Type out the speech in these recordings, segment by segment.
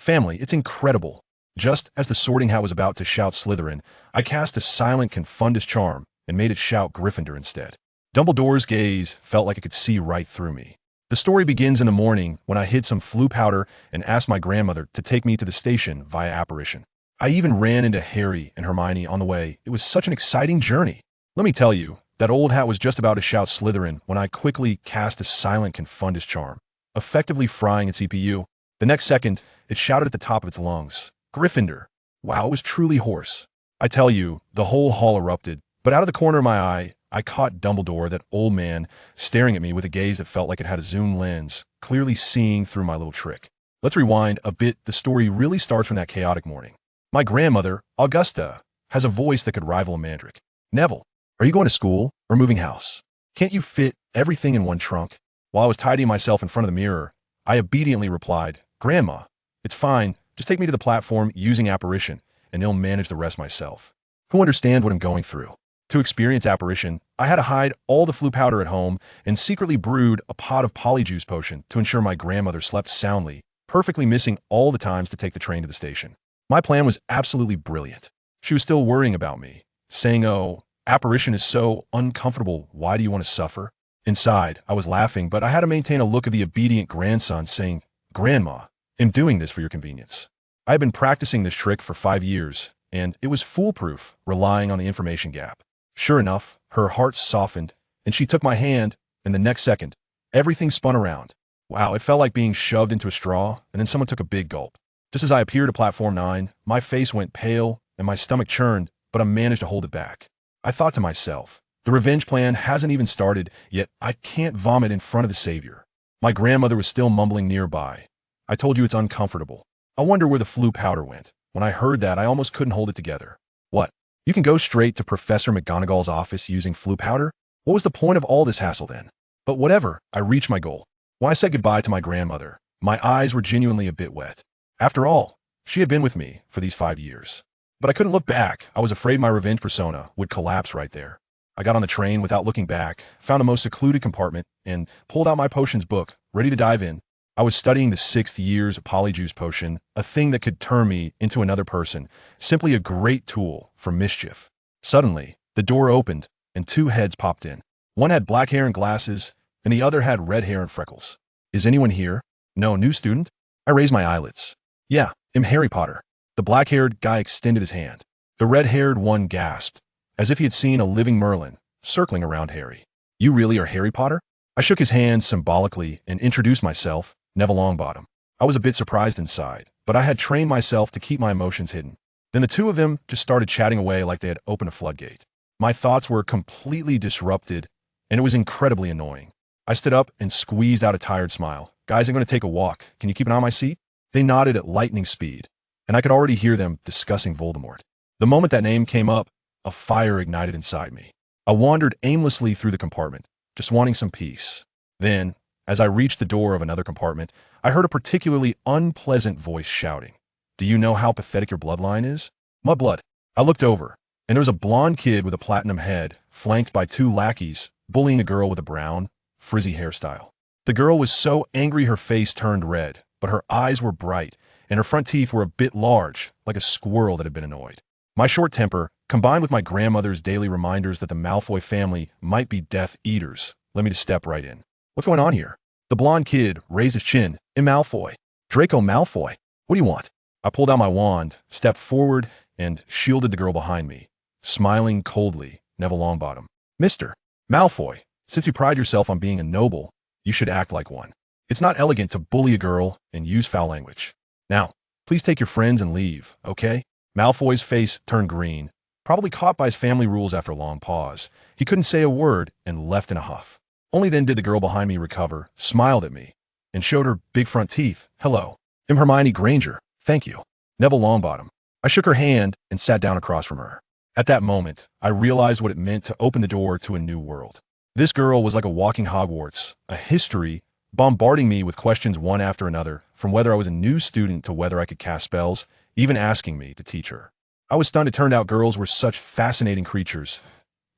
Family, it's incredible. Just as the Sorting Hat was about to shout Slytherin, I cast a silent Confundus charm and made it shout Gryffindor instead. Dumbledore's gaze felt like it could see right through me. The story begins in the morning when I hid some flu powder and asked my grandmother to take me to the station via apparition. I even ran into Harry and Hermione on the way. It was such an exciting journey. Let me tell you, that old hat was just about to shout Slytherin when I quickly cast a silent Confundus charm, effectively frying its CPU. The next second, it shouted at the top of its lungs, Gryffindor. Wow, it was truly hoarse. I tell you, the whole hall erupted, but out of the corner of my eye, I caught Dumbledore, that old man, staring at me with a gaze that felt like it had a zoom lens, clearly seeing through my little trick. Let's rewind a bit. The story really starts from that chaotic morning. My grandmother, Augusta, has a voice that could rival a mandrake. Neville, are you going to school or moving house? Can't you fit everything in one trunk? While I was tidying myself in front of the mirror, I obediently replied, Grandma, it's fine. Just take me to the platform using apparition, and I'll manage the rest myself. Who understand what I'm going through? To experience apparition, I had to hide all the flu powder at home and secretly brewed a pot of polyjuice potion to ensure my grandmother slept soundly, perfectly missing all the times to take the train to the station. My plan was absolutely brilliant. She was still worrying about me, saying, oh, apparition is so uncomfortable, why do you want to suffer? Inside, I was laughing, but I had to maintain a look of the obedient grandson saying, Grandma, I'm doing this for your convenience. I had been practicing this trick for 5 years, and it was foolproof, relying on the information gap. Sure enough, her heart softened, and she took my hand, and the next second, everything spun around. Wow, it felt like being shoved into a straw, and then someone took a big gulp. Just as I appeared at platform 9, my face went pale, and my stomach churned, but I managed to hold it back. I thought to myself, the revenge plan hasn't even started, yet I can't vomit in front of the savior. My grandmother was still mumbling nearby. I told you it's uncomfortable. I wonder where the flu powder went. When I heard that, I almost couldn't hold it together. What? You can go straight to Professor McGonagall's office using flu powder? What was the point of all this hassle then? But whatever, I reached my goal. When I said goodbye to my grandmother, my eyes were genuinely a bit wet. After all, she had been with me for these 5 years. But I couldn't look back. I was afraid my revenge persona would collapse right there. I got on the train without looking back, found the most secluded compartment, and pulled out my potions book, ready to dive in. I was studying the 6th year's polyjuice potion, a thing that could turn me into another person, simply a great tool for mischief. Suddenly, the door opened, and 2 heads popped in. One had black hair and glasses, and the other had red hair and freckles. Is anyone here? No, new student? I raised my eyelids. Yeah, I'm Harry Potter. The black-haired guy extended his hand. The red-haired one gasped, as if he had seen a living Merlin circling around Harry. You really are Harry Potter? I shook his hand symbolically and introduced myself, Neville Longbottom. I was a bit surprised inside, but I had trained myself to keep my emotions hidden. Then the 2 of them just started chatting away like they had opened a floodgate. My thoughts were completely disrupted, and it was incredibly annoying. I stood up and squeezed out a tired smile. Guys, I'm going to take a walk. Can you keep an eye on my seat? They nodded at lightning speed, and I could already hear them discussing Voldemort. The moment that name came up, a fire ignited inside me. I wandered aimlessly through the compartment, just wanting some peace. Then, as I reached the door of another compartment, I heard a particularly unpleasant voice shouting, Do you know how pathetic your bloodline is? Mudblood. I looked over, and there was a blonde kid with a platinum head, flanked by 2 lackeys, bullying a girl with a brown, frizzy hairstyle. The girl was so angry her face turned red, but her eyes were bright, and her front teeth were a bit large, like a squirrel that had been annoyed. My short temper, combined with my grandmother's daily reminders that the Malfoy family might be Death Eaters, led me to step right in. What's going on here? The blonde kid raised his chin. Malfoy. Draco Malfoy. What do you want? I pulled out my wand, stepped forward, and shielded the girl behind me, smiling coldly, Neville Longbottom. Mr. Malfoy, since you pride yourself on being a noble, you should act like one. It's not elegant to bully a girl and use foul language. Now, please take your friends and leave, okay? Malfoy's face turned green, probably caught by his family rules after a long pause. He couldn't say a word and left in a huff. Only then did the girl behind me recover, smiled at me, and showed her big front teeth. Hello. I'm Hermione Granger. Thank you. Neville Longbottom. I shook her hand and sat down across from her. At that moment, I realized what it meant to open the door to a new world. This girl was like a walking Hogwarts, a history, bombarding me with questions one after another, from whether I was a new student to whether I could cast spells, even asking me to teach her. I was stunned it turned out girls were such fascinating creatures.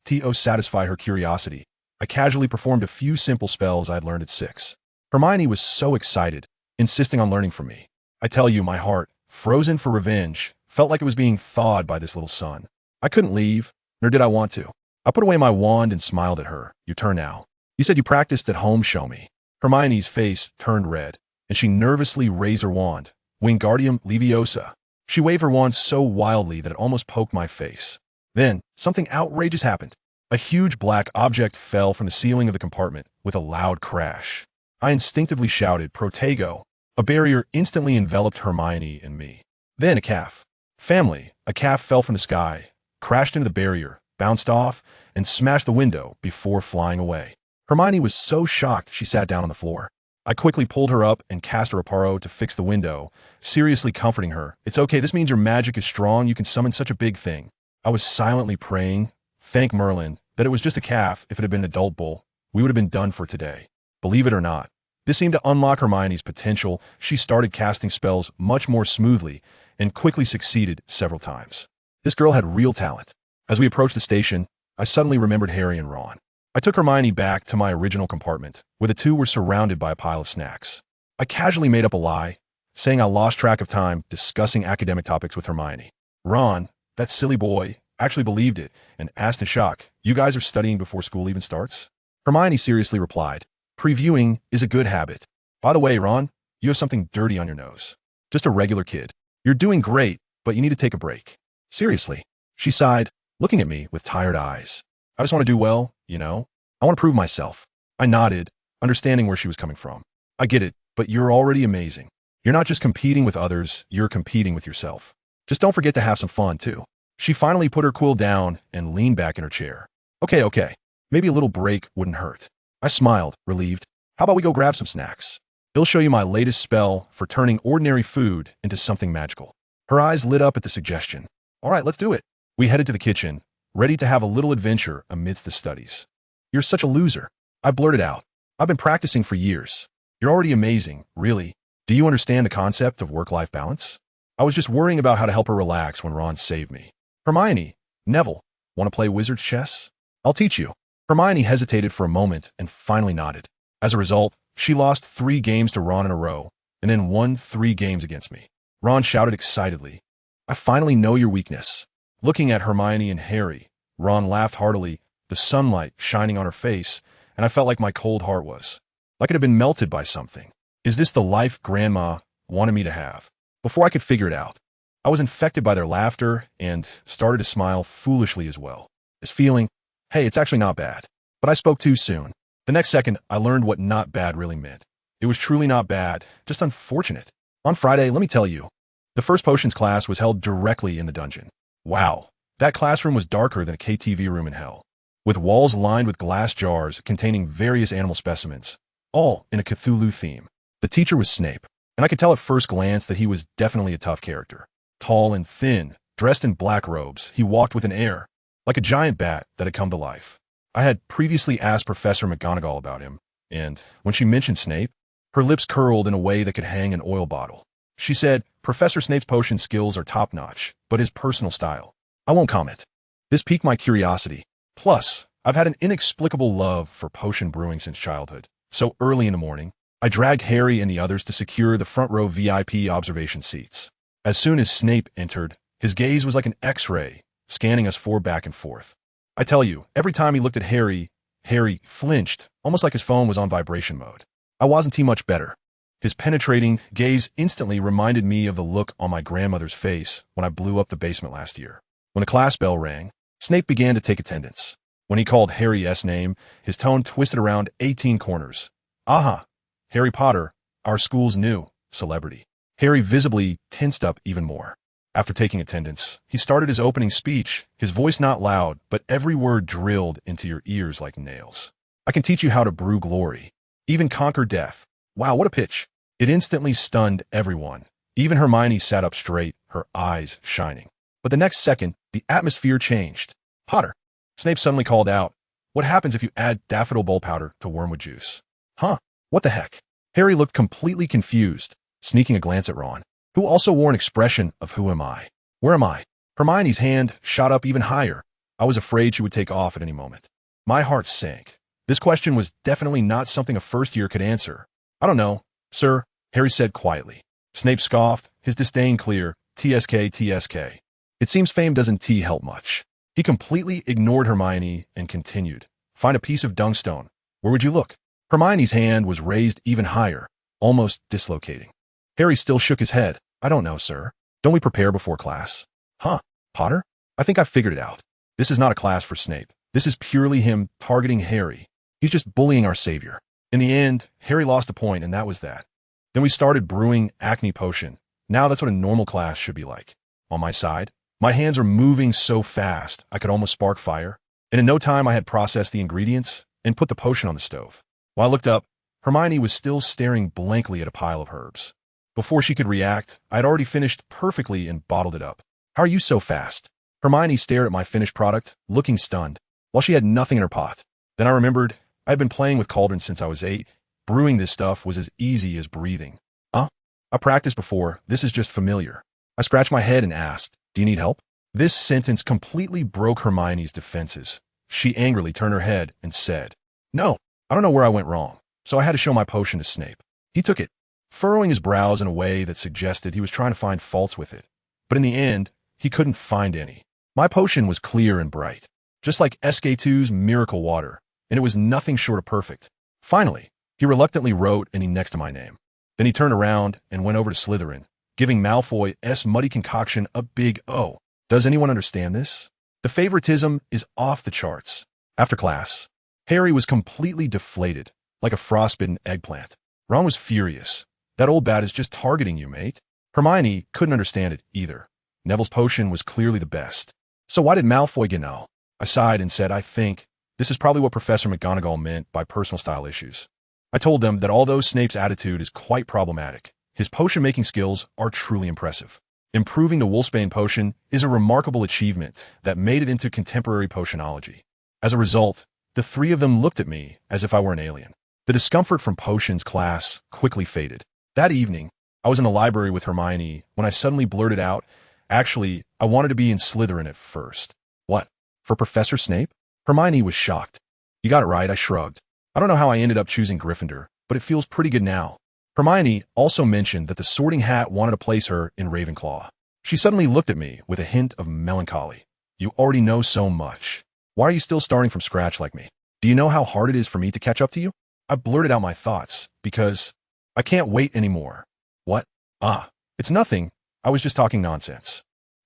To satisfy her curiosity, I casually performed a few simple spells I'd learned at 6. Hermione was so excited, insisting on learning from me. I tell you, my heart, frozen for revenge, felt like it was being thawed by this little sun. I couldn't leave, nor did I want to. I put away my wand and smiled at her. Your turn now. You said you practiced at home, show me. Hermione's face turned red, and she nervously raised her wand. Wingardium Leviosa. She waved her wand so wildly that it almost poked my face. Then, something outrageous happened. A huge black object fell from the ceiling of the compartment with a loud crash. I instinctively shouted, Protego. A barrier instantly enveloped Hermione and me. Then a calf. Family. A calf fell from the sky, crashed into the barrier, bounced off, and smashed the window before flying away. Hermione was so shocked she sat down on the floor. I quickly pulled her up and cast a reparo to fix the window, seriously comforting her. It's okay, this means your magic is strong, you can summon such a big thing. I was silently praying, thank Merlin, that it was just a calf. If it had been an adult bull, we would have been done for today. Believe it or not, this seemed to unlock Hermione's potential. She started casting spells much more smoothly and quickly succeeded several times. This girl had real talent. As we approached the station, I suddenly remembered Harry and Ron. I took Hermione back to my original compartment, where the two were surrounded by a pile of snacks. I casually made up a lie, saying I lost track of time discussing academic topics with Hermione. Ron, that silly boy, actually believed it and asked in shock, you guys are studying before school even starts? Hermione seriously replied, previewing is a good habit. By the way, Ron, you have something dirty on your nose. Just a regular kid. You're doing great, but you need to take a break. Seriously. She sighed, looking at me with tired eyes. I just want to do well, you know? I want to prove myself. I nodded, understanding where she was coming from. I get it, but you're already amazing. You're not just competing with others, you're competing with yourself. Just don't forget to have some fun, too. She finally put her quill down and leaned back in her chair. Okay. Maybe a little break wouldn't hurt. I smiled, relieved. How about we go grab some snacks? It'll show you my latest spell for turning ordinary food into something magical. Her eyes lit up at the suggestion. All right, let's do it. We headed to the kitchen, ready to have a little adventure amidst the studies. You're such a loser. I blurted out. I've been practicing for years. You're already amazing, really. Do you understand the concept of work-life balance? I was just worrying about how to help her relax when Ron saved me. Hermione, Neville, want to play wizard's chess? I'll teach you. Hermione hesitated for a moment and finally nodded. As a result, she lost 3 games to Ron in a row, and then won 3 games against me. Ron shouted excitedly, I finally know your weakness. Looking at Hermione and Harry, Ron laughed heartily, the sunlight shining on her face, and I felt like my cold heart was. Like it had been melted by something. Is this the life Grandma wanted me to have? Before I could figure it out, I was infected by their laughter and started to smile foolishly as well. This feeling, hey, it's actually not bad. But I spoke too soon. The next second, I learned what not bad really meant. It was truly not bad, just unfortunate. On Friday, let me tell you, the first potions class was held directly in the dungeon. Wow, that classroom was darker than a KTV room in hell, with walls lined with glass jars containing various animal specimens, all in a Cthulhu theme. The teacher was Snape, and I could tell at first glance that he was definitely a tough character. Tall and thin, dressed in black robes, he walked with an air, like a giant bat that had come to life. I had previously asked Professor McGonagall about him, and when she mentioned Snape, her lips curled in a way that could hang an oil bottle. She said, Professor Snape's potion skills are top-notch, but his personal style. I won't comment. This piqued my curiosity. Plus, I've had an inexplicable love for potion brewing since childhood. So early in the morning, I dragged Harry and the others to secure the front row VIP observation seats. As soon as Snape entered, his gaze was like an X-ray, scanning us 4 back and forth. I tell you, every time he looked at Harry, Harry flinched, almost like his phone was on vibration mode. I wasn't too much better. His penetrating gaze instantly reminded me of the look on my grandmother's face when I blew up the basement last year. When the class bell rang, Snape began to take attendance. When he called Harry's name, his tone twisted around 18 corners. Aha! Harry Potter, our school's new celebrity. Harry visibly tensed up even more. After taking attendance, he started his opening speech, his voice not loud, but every word drilled into your ears like nails. I can teach you how to brew glory, even conquer death. Wow, what a pitch. It instantly stunned everyone. Even Hermione sat up straight, her eyes shining. But the next second, the atmosphere changed. Potter, Snape suddenly called out, what happens if you add daffodil bulb powder to wormwood juice? Huh? What the heck? Harry looked completely confused, sneaking a glance at Ron, who also wore an expression of who am I? Where am I? Hermione's hand shot up even higher. I was afraid she would take off at any moment. My heart sank. This question was definitely not something a first year could answer. I don't know, sir, Harry said quietly. Snape scoffed, his disdain clear. TSK, TSK. It seems fame doesn't help much. He completely ignored Hermione and continued. Find a piece of dungstone. Where would you look? Hermione's hand was raised even higher, almost dislocating. Harry still shook his head. I don't know, sir. Don't we prepare before class? Huh, Potter? I think I figured it out. This is not a class for Snape. This is purely him targeting Harry. He's just bullying our savior. In the end, Harry lost a point, and that was that. Then we started brewing acne potion. Now that's what a normal class should be like. On my side, my hands are moving so fast, I could almost spark fire. And in no time, I had processed the ingredients and put the potion on the stove. While I looked up, Hermione was still staring blankly at a pile of herbs. Before she could react, I had already finished perfectly and bottled it up. How are you so fast? Hermione stared at my finished product, looking stunned, while she had nothing in her pot. Then I remembered I had been playing with cauldrons since I was 8. Brewing this stuff was as easy as breathing. I practiced before. This is just familiar. I scratched my head and asked, do you need help? This sentence completely broke Hermione's defenses. She angrily turned her head and said, no, I don't know where I went wrong, so I had to show my potion to Snape. He took it, furrowing his brows in a way that suggested he was trying to find faults with it. But in the end, he couldn't find any. My potion was clear and bright, just like SK2's miracle water, and it was nothing short of perfect. Finally, he reluctantly wrote an E next to my name. Then he turned around and went over to Slytherin, giving Malfoy's muddy concoction a big O. Does anyone understand this? The favoritism is off the charts. After class, Harry was completely deflated, like a frostbitten eggplant. Ron was furious. That old bat is just targeting you, mate. Hermione couldn't understand it either. Neville's potion was clearly the best. So why did Malfoy get no? I sighed and said, I think this is probably what Professor McGonagall meant by personal style issues. I told them that although Snape's attitude is quite problematic, his potion-making skills are truly impressive. Improving the Wolfsbane potion is a remarkable achievement that made it into contemporary potionology. As a result, the three of them looked at me as if I were an alien. The discomfort from potions class quickly faded. That evening, I was in the library with Hermione when I suddenly blurted out, actually, I wanted to be in Slytherin at first. What? For Professor Snape? Hermione was shocked. You got it right, I shrugged. I don't know how I ended up choosing Gryffindor, but it feels pretty good now. Hermione also mentioned that the Sorting Hat wanted to place her in Ravenclaw. She suddenly looked at me with a hint of melancholy. You already know so much. Why are you still starting from scratch like me? Do you know how hard it is for me to catch up to you? I blurted out my thoughts, because I can't wait anymore. What? It's nothing. I was just talking nonsense.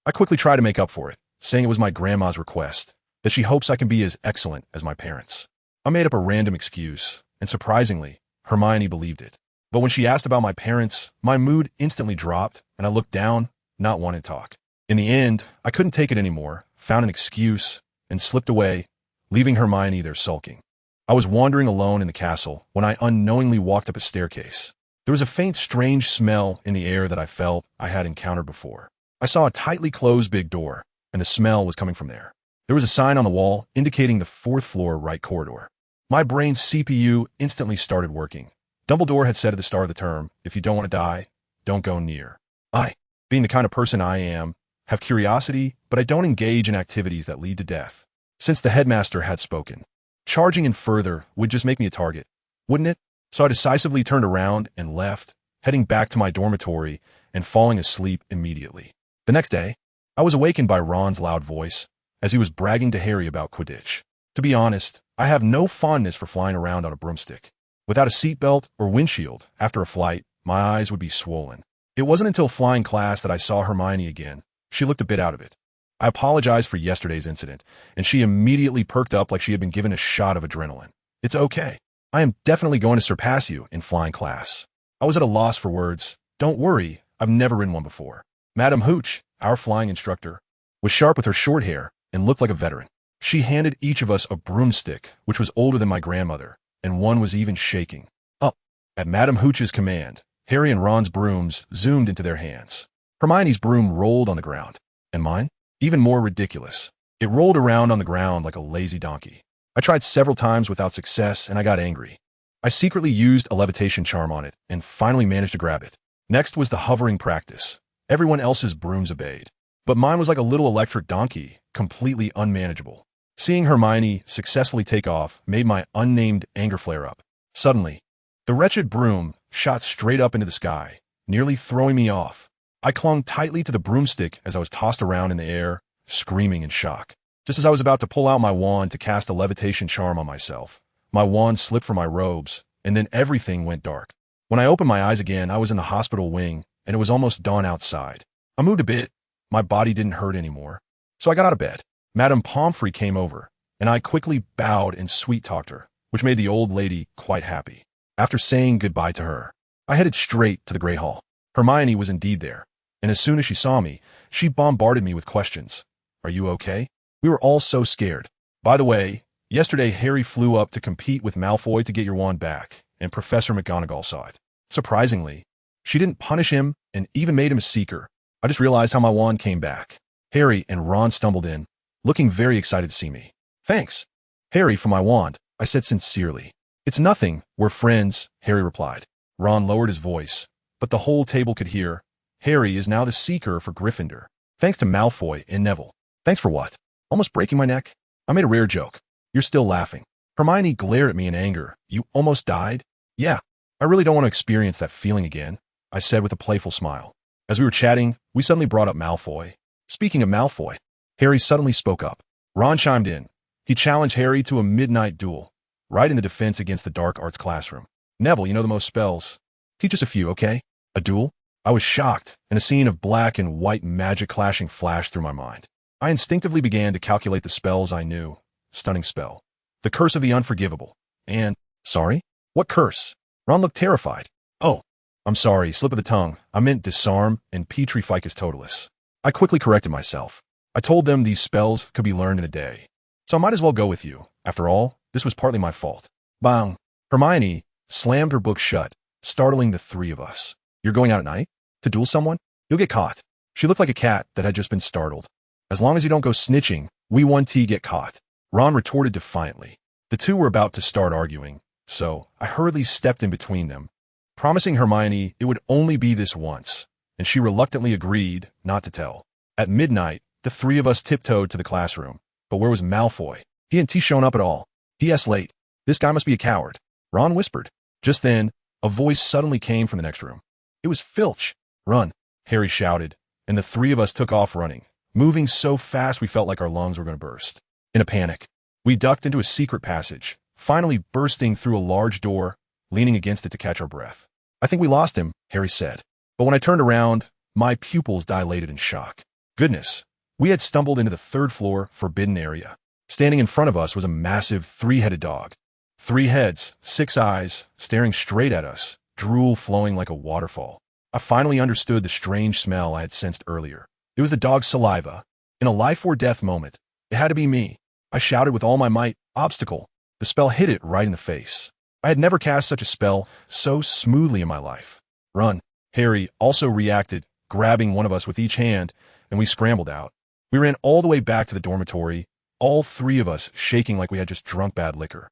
I quickly tried to make up for it, saying it was my grandma's request, that she hopes I can be as excellent as my parents. I made up a random excuse, and surprisingly, Hermione believed it. But when she asked about my parents, my mood instantly dropped, and I looked down, not wanting to talk. In the end, I couldn't take it anymore, found an excuse, and slipped away, leaving Hermione there sulking. I was wandering alone in the castle when I unknowingly walked up a staircase. There was a faint, strange smell in the air that I felt I had encountered before. I saw a tightly closed big door, and the smell was coming from there. There was a sign on the wall indicating the 4th floor right corridor. My brain's CPU instantly started working. Dumbledore had said at the start of the term, if you don't want to die, don't go near. I, being the kind of person I am, have curiosity, but I don't engage in activities that lead to death. Since the headmaster had spoken, charging in further would just make me a target, wouldn't it? So I decisively turned around and left, heading back to my dormitory and falling asleep immediately. The next day, I was awakened by Ron's loud voice as he was bragging to Harry about Quidditch. To be honest, I have no fondness for flying around on a broomstick. Without a seatbelt or windshield, after a flight, my eyes would be swollen. It wasn't until flying class that I saw Hermione again. She looked a bit out of it. I apologized for yesterday's incident, and she immediately perked up like she had been given a shot of adrenaline. It's okay. I am definitely going to surpass you in flying class. I was at a loss for words. Don't worry, I've never ridden one before. Madame Hooch, our flying instructor, was sharp with her short hair and looked like a veteran. She handed each of us a broomstick, which was older than my grandmother, and one was even shaking. Up. At Madame Hooch's command, Harry and Ron's brooms zoomed into their hands. Hermione's broom rolled on the ground, and mine? Even more ridiculous. It rolled around on the ground like a lazy donkey. I tried several times without success, and I got angry. I secretly used a levitation charm on it, and finally managed to grab it. Next was the hovering practice. Everyone else's brooms obeyed, but mine was like a little electric donkey, completely unmanageable. Seeing Hermione successfully take off made my unnamed anger flare up. Suddenly, the wretched broom shot straight up into the sky, nearly throwing me off. I clung tightly to the broomstick as I was tossed around in the air, screaming in shock. Just as I was about to pull out my wand to cast a levitation charm on myself, my wand slipped from my robes, and then everything went dark. When I opened my eyes again, I was in the hospital wing, and it was almost dawn outside. I moved a bit. My body didn't hurt anymore. So I got out of bed. Madame Pomfrey came over, and I quickly bowed and sweet-talked her, which made the old lady quite happy. After saying goodbye to her, I headed straight to the Great Hall. Hermione was indeed there, and as soon as she saw me, she bombarded me with questions. Are you okay? We were all so scared. By the way, yesterday Harry flew up to compete with Malfoy to get your wand back, and Professor McGonagall saw it. Surprisingly, she didn't punish him and even made him a seeker. I just realized how my wand came back. Harry and Ron stumbled in, looking very excited to see me. Thanks, Harry, for my wand, I said sincerely. It's nothing, we're friends, Harry replied. Ron lowered his voice, but the whole table could hear. Harry is now the seeker for Gryffindor. Thanks to Malfoy and Neville. Thanks for what? Almost breaking my neck? I made a rare joke. You're still laughing. Hermione glared at me in anger. You almost died? Yeah, I really don't want to experience that feeling again, I said with a playful smile. As we were chatting, we suddenly brought up Malfoy. Speaking of Malfoy, Harry suddenly spoke up. Ron chimed in. He challenged Harry to a midnight duel, right in the defense against the dark arts classroom. Neville, you know the most spells. Teach us a few, okay? A duel? I was shocked, and a scene of black and white magic clashing flashed through my mind. I instinctively began to calculate the spells I knew. Stunning spell. The Curse of the Unforgivable. And, sorry? What curse? Ron looked terrified. Oh, I'm sorry, slip of the tongue. I meant Disarm and Petrificus Totalis. I quickly corrected myself. I told them these spells could be learned in a day. So I might as well go with you. After all, this was partly my fault. Bang! Hermione slammed her book shut, startling the three of us. You're going out at night? To duel someone? You'll get caught. She looked like a cat that had just been startled. As long as you don't go snitching, we 1T get caught. Ron retorted defiantly. The two were about to start arguing, so I hurriedly stepped in between them, promising Hermione it would only be this once, and she reluctantly agreed not to tell. At midnight, the three of us tiptoed to the classroom. But where was Malfoy? He hadn't shown up at all. P.S. late. This guy must be a coward. Ron whispered. Just then, a voice suddenly came from the next room. It was Filch. Run, Harry shouted, and the three of us took off running, moving so fast we felt like our lungs were going to burst. In a panic, we ducked into a secret passage, finally bursting through a large door, leaning against it to catch our breath. I think we lost him, Harry said. But when I turned around, my pupils dilated in shock. Goodness, we had stumbled into the third-floor forbidden area. Standing in front of us was a massive three-headed dog. 3 heads, 6 eyes, staring straight at us, drool flowing like a waterfall. I finally understood the strange smell I had sensed earlier. It was the dog's saliva. In a life-or-death moment, it had to be me. I shouted with all my might, obstacle. The spell hit it right in the face. I had never cast such a spell so smoothly in my life. Run. Harry also reacted, grabbing one of us with each hand, and we scrambled out. We ran all the way back to the dormitory, all 3 of us shaking like we had just drunk bad liquor.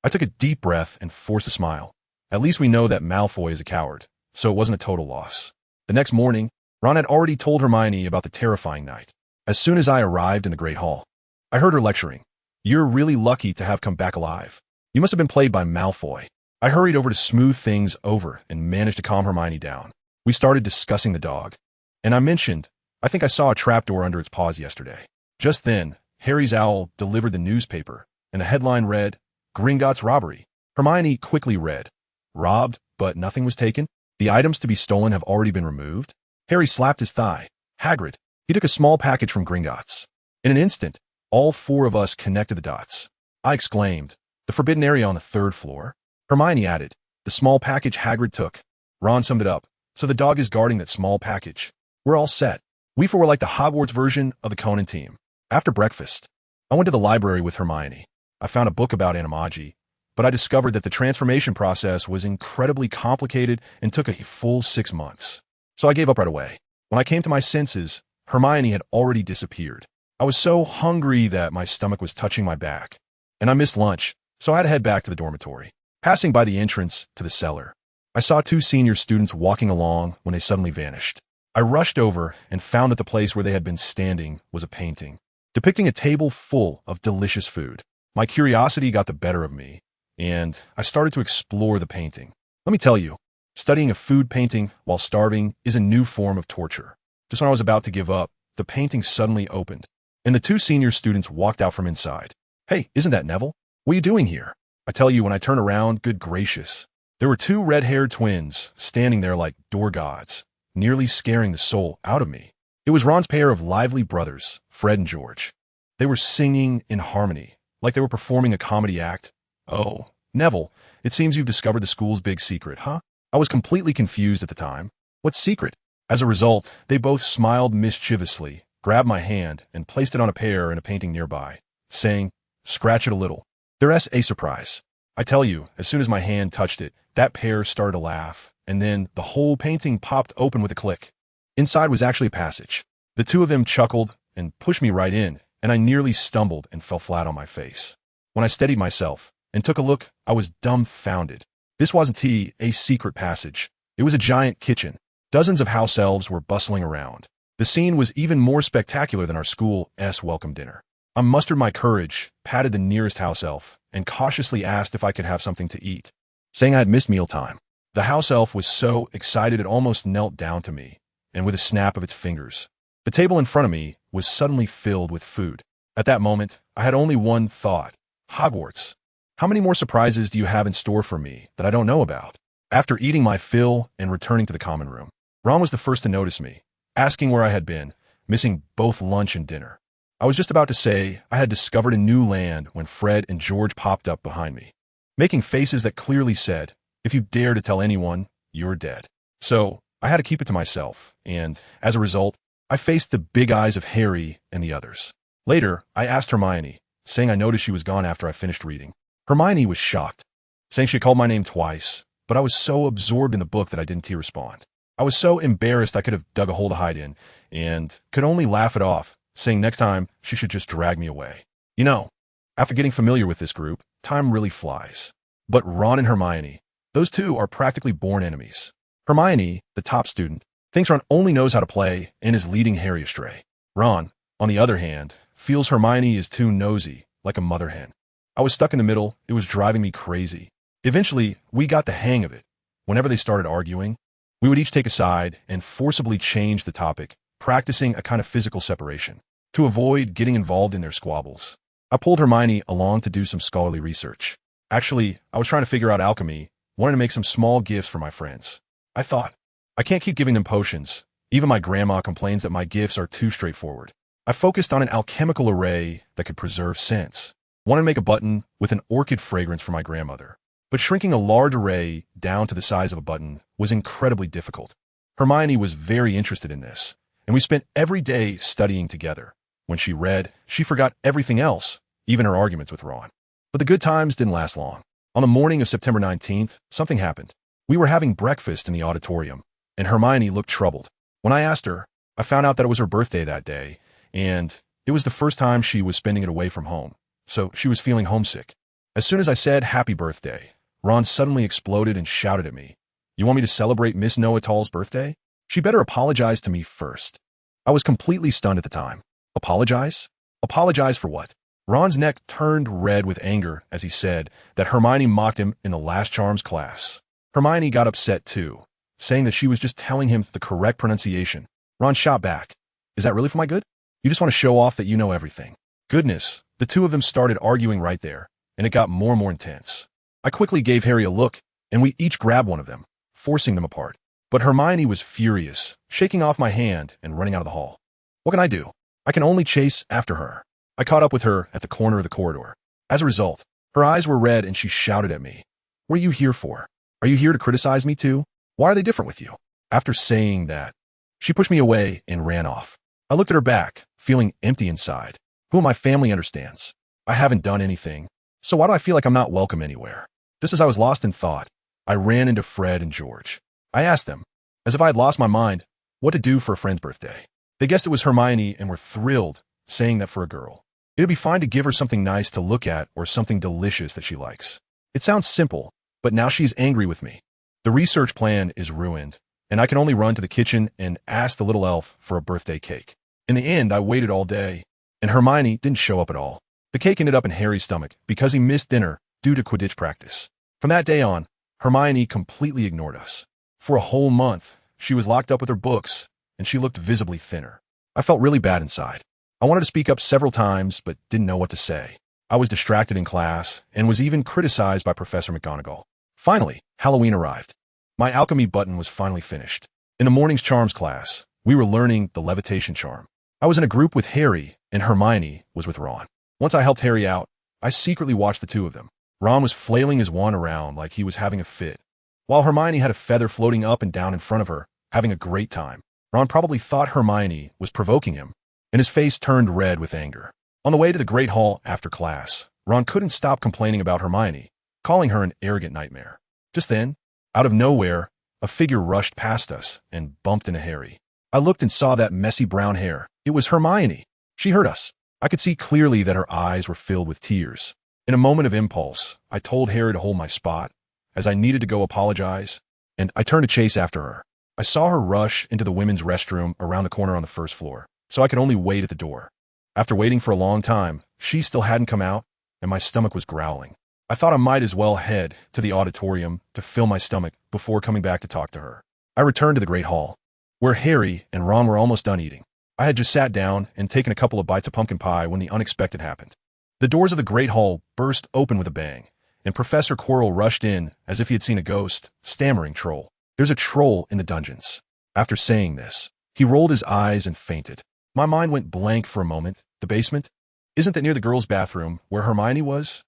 I took a deep breath and forced a smile. At least we know that Malfoy is a coward, so it wasn't a total loss. The next morning, Ron had already told Hermione about the terrifying night. As soon as I arrived in the Great Hall, I heard her lecturing. You're really lucky to have come back alive. You must have been played by Malfoy. I hurried over to smooth things over and managed to calm Hermione down. We started discussing the dog, and I mentioned, I think I saw a trapdoor under its paws yesterday. Just then, Harry's owl delivered the newspaper, and the headline read, Gringotts robbery. Hermione quickly read, robbed, but nothing was taken. The items to be stolen have already been removed. Harry slapped his thigh. Hagrid. He took a small package from Gringotts. In an instant, all 4 of us connected the dots. I exclaimed, the forbidden area on the 3rd floor. Hermione added, the small package Hagrid took. Ron summed it up. So the dog is guarding that small package. We're all set. We 4 were like the Hogwarts version of the Conan team. After breakfast, I went to the library with Hermione. I found a book about animagi, but I discovered that the transformation process was incredibly complicated and took a full 6 months. So I gave up right away. When I came to my senses, Hermione had already disappeared. I was so hungry that my stomach was touching my back, and I missed lunch, so I had to head back to the dormitory. Passing by the entrance to the cellar, I saw 2 senior students walking along when they suddenly vanished. I rushed over and found that the place where they had been standing was a painting, depicting a table full of delicious food. My curiosity got the better of me, and I started to explore the painting. Let me tell you, Studying a food painting while starving is a new form of torture. Just when I was about to give up, the painting suddenly opened, and the two senior students walked out from inside. "Hey, isn't that Neville? What are you doing here?" I tell you, when I turn around, good gracious. There were two red-haired twins standing there like door gods, nearly scaring the soul out of me. It was Ron's pair of lively brothers, Fred and George. They were singing in harmony, like they were performing a comedy act. "Oh, Neville, it seems you've discovered the school's big secret, huh?" I was completely confused at the time. What secret? As a result, they both smiled mischievously, grabbed my hand, and placed it on a pear in a painting nearby, saying, "Scratch it a little." There's a surprise. I tell you, as soon as my hand touched it, that pair started to laugh, and then the whole painting popped open with a click. Inside was actually a passage. The two of them chuckled and pushed me right in, and I nearly stumbled and fell flat on my face. When I steadied myself and took a look, I was dumbfounded. This wasn't a secret passage. It was a giant kitchen. Dozens of house elves were bustling around. The scene was even more spectacular than our school's welcome dinner. I mustered my courage, patted the nearest house elf, and cautiously asked if I could have something to eat, saying I had missed mealtime. The house elf was so excited it almost knelt down to me, and with a snap of its fingers, the table in front of me was suddenly filled with food. At that moment, I had only one thought: Hogwarts. How many more surprises do you have in store for me that I don't know about? After eating my fill and returning to the common room, Ron was the first to notice me, asking where I had been, missing both lunch and dinner. I was just about to say I had discovered a new land when Fred and George popped up behind me, making faces that clearly said, "If you dare to tell anyone, you're dead." So I had to keep it to myself, and as a result, I faced the big eyes of Harry and the others. Later, I asked Hermione, saying I noticed she was gone after I finished reading. Hermione was shocked, saying she called my name twice, but I was so absorbed in the book that I didn't respond. I was so embarrassed I could have dug a hole to hide in, and could only laugh it off, saying next time she should just drag me away. You know, after getting familiar with this group, time really flies. But Ron and Hermione, those two are practically born enemies. Hermione, the top student, thinks Ron only knows how to play and is leading Harry astray. Ron, on the other hand, feels Hermione is too nosy, like a mother hen. I was stuck in the middle. It was driving me crazy. Eventually, we got the hang of it. Whenever they started arguing, we would each take a side and forcibly change the topic, practicing a kind of physical separation to avoid getting involved in their squabbles. I pulled Hermione along to do some scholarly research. Actually, I was trying to figure out alchemy, wanted to make some small gifts for my friends. I thought, I can't keep giving them potions. Even my grandma complains that my gifts are too straightforward. I focused on an alchemical array that could preserve scents. Wanted to make a button with an orchid fragrance for my grandmother. But shrinking a large array down to the size of a button was incredibly difficult. Hermione was very interested in this, and we spent every day studying together. When she read, she forgot everything else, even her arguments with Ron. But the good times didn't last long. On the morning of September 19th, something happened. We were having breakfast in the auditorium, and Hermione looked troubled. When I asked her, I found out that it was her birthday that day, and it was the first time she was spending it away from home, so she was feeling homesick. As soon as I said happy birthday, Ron suddenly exploded and shouted at me, "You want me to celebrate Miss Know-It-All's birthday? She better apologize to me first." I was completely stunned at the time. Apologize? Apologize for what? Ron's neck turned red with anger as he said that Hermione mocked him in the last charms class. Hermione got upset too, saying that she was just telling him the correct pronunciation. Ron shot back, "Is that really for my good? You just want to show off that you know everything." Goodness, the two of them started arguing right there, and it got more and more intense. I quickly gave Harry a look, and we each grabbed one of them, forcing them apart. But Hermione was furious, shaking off my hand and running out of the hall. What can I do? I can only chase after her. I caught up with her at the corner of the corridor. As a result, her eyes were red and she shouted at me, "What are you here for? Are you here to criticize me too? Why are they different with you?" After saying that, she pushed me away and ran off. I looked at her back, feeling empty inside. Who in my family understands? I haven't done anything, so why do I feel like I'm not welcome anywhere? Just as I was lost in thought, I ran into Fred and George. I asked them, as if I had lost my mind, what to do for a friend's birthday. They guessed it was Hermione and were thrilled, saying that for a girl, it'd be fine to give her something nice to look at or something delicious that she likes. It sounds simple, but now she's angry with me. The research plan is ruined, and I can only run to the kitchen and ask the little elf for a birthday cake. In the end, I waited all day, and Hermione didn't show up at all. The cake ended up in Harry's stomach because he missed dinner due to Quidditch practice. From that day on, Hermione completely ignored us. For a whole month, she was locked up with her books, and she looked visibly thinner. I felt really bad inside. I wanted to speak up several times, but didn't know what to say. I was distracted in class, and was even criticized by Professor McGonagall. Finally, Halloween arrived. My alchemy button was finally finished. In the morning's charms class, we were learning the levitation charm. I was in a group with Harry, and Hermione was with Ron. Once I helped Harry out, I secretly watched the two of them. Ron was flailing his wand around like he was having a fit, while Hermione had a feather floating up and down in front of her, having a great time. Ron probably thought Hermione was provoking him, and his face turned red with anger. On the way to the Great Hall after class, Ron couldn't stop complaining about Hermione, calling her an arrogant nightmare. Just then, out of nowhere, a figure rushed past us and bumped into Harry. I looked and saw that messy brown hair. It was Hermione. She heard us. I could see clearly that her eyes were filled with tears. In a moment of impulse, I told Harry to hold my spot, as I needed to go apologize, and I turned to chase after her. I saw her rush into the women's restroom around the corner on the first floor, so I could only wait at the door. After waiting for a long time, she still hadn't come out, and my stomach was growling. I thought I might as well head to the auditorium to fill my stomach before coming back to talk to her. I returned to the Great Hall, where Harry and Ron were almost done eating. I had just sat down and taken a couple of bites of pumpkin pie when the unexpected happened. The doors of the Great Hall burst open with a bang, and Professor Quirrell rushed in as if he had seen a ghost, stammering troll. There's a troll in the dungeons. After saying this, he rolled his eyes and fainted. My mind went blank for a moment. The basement? Isn't that near the girls' bathroom where Hermione was?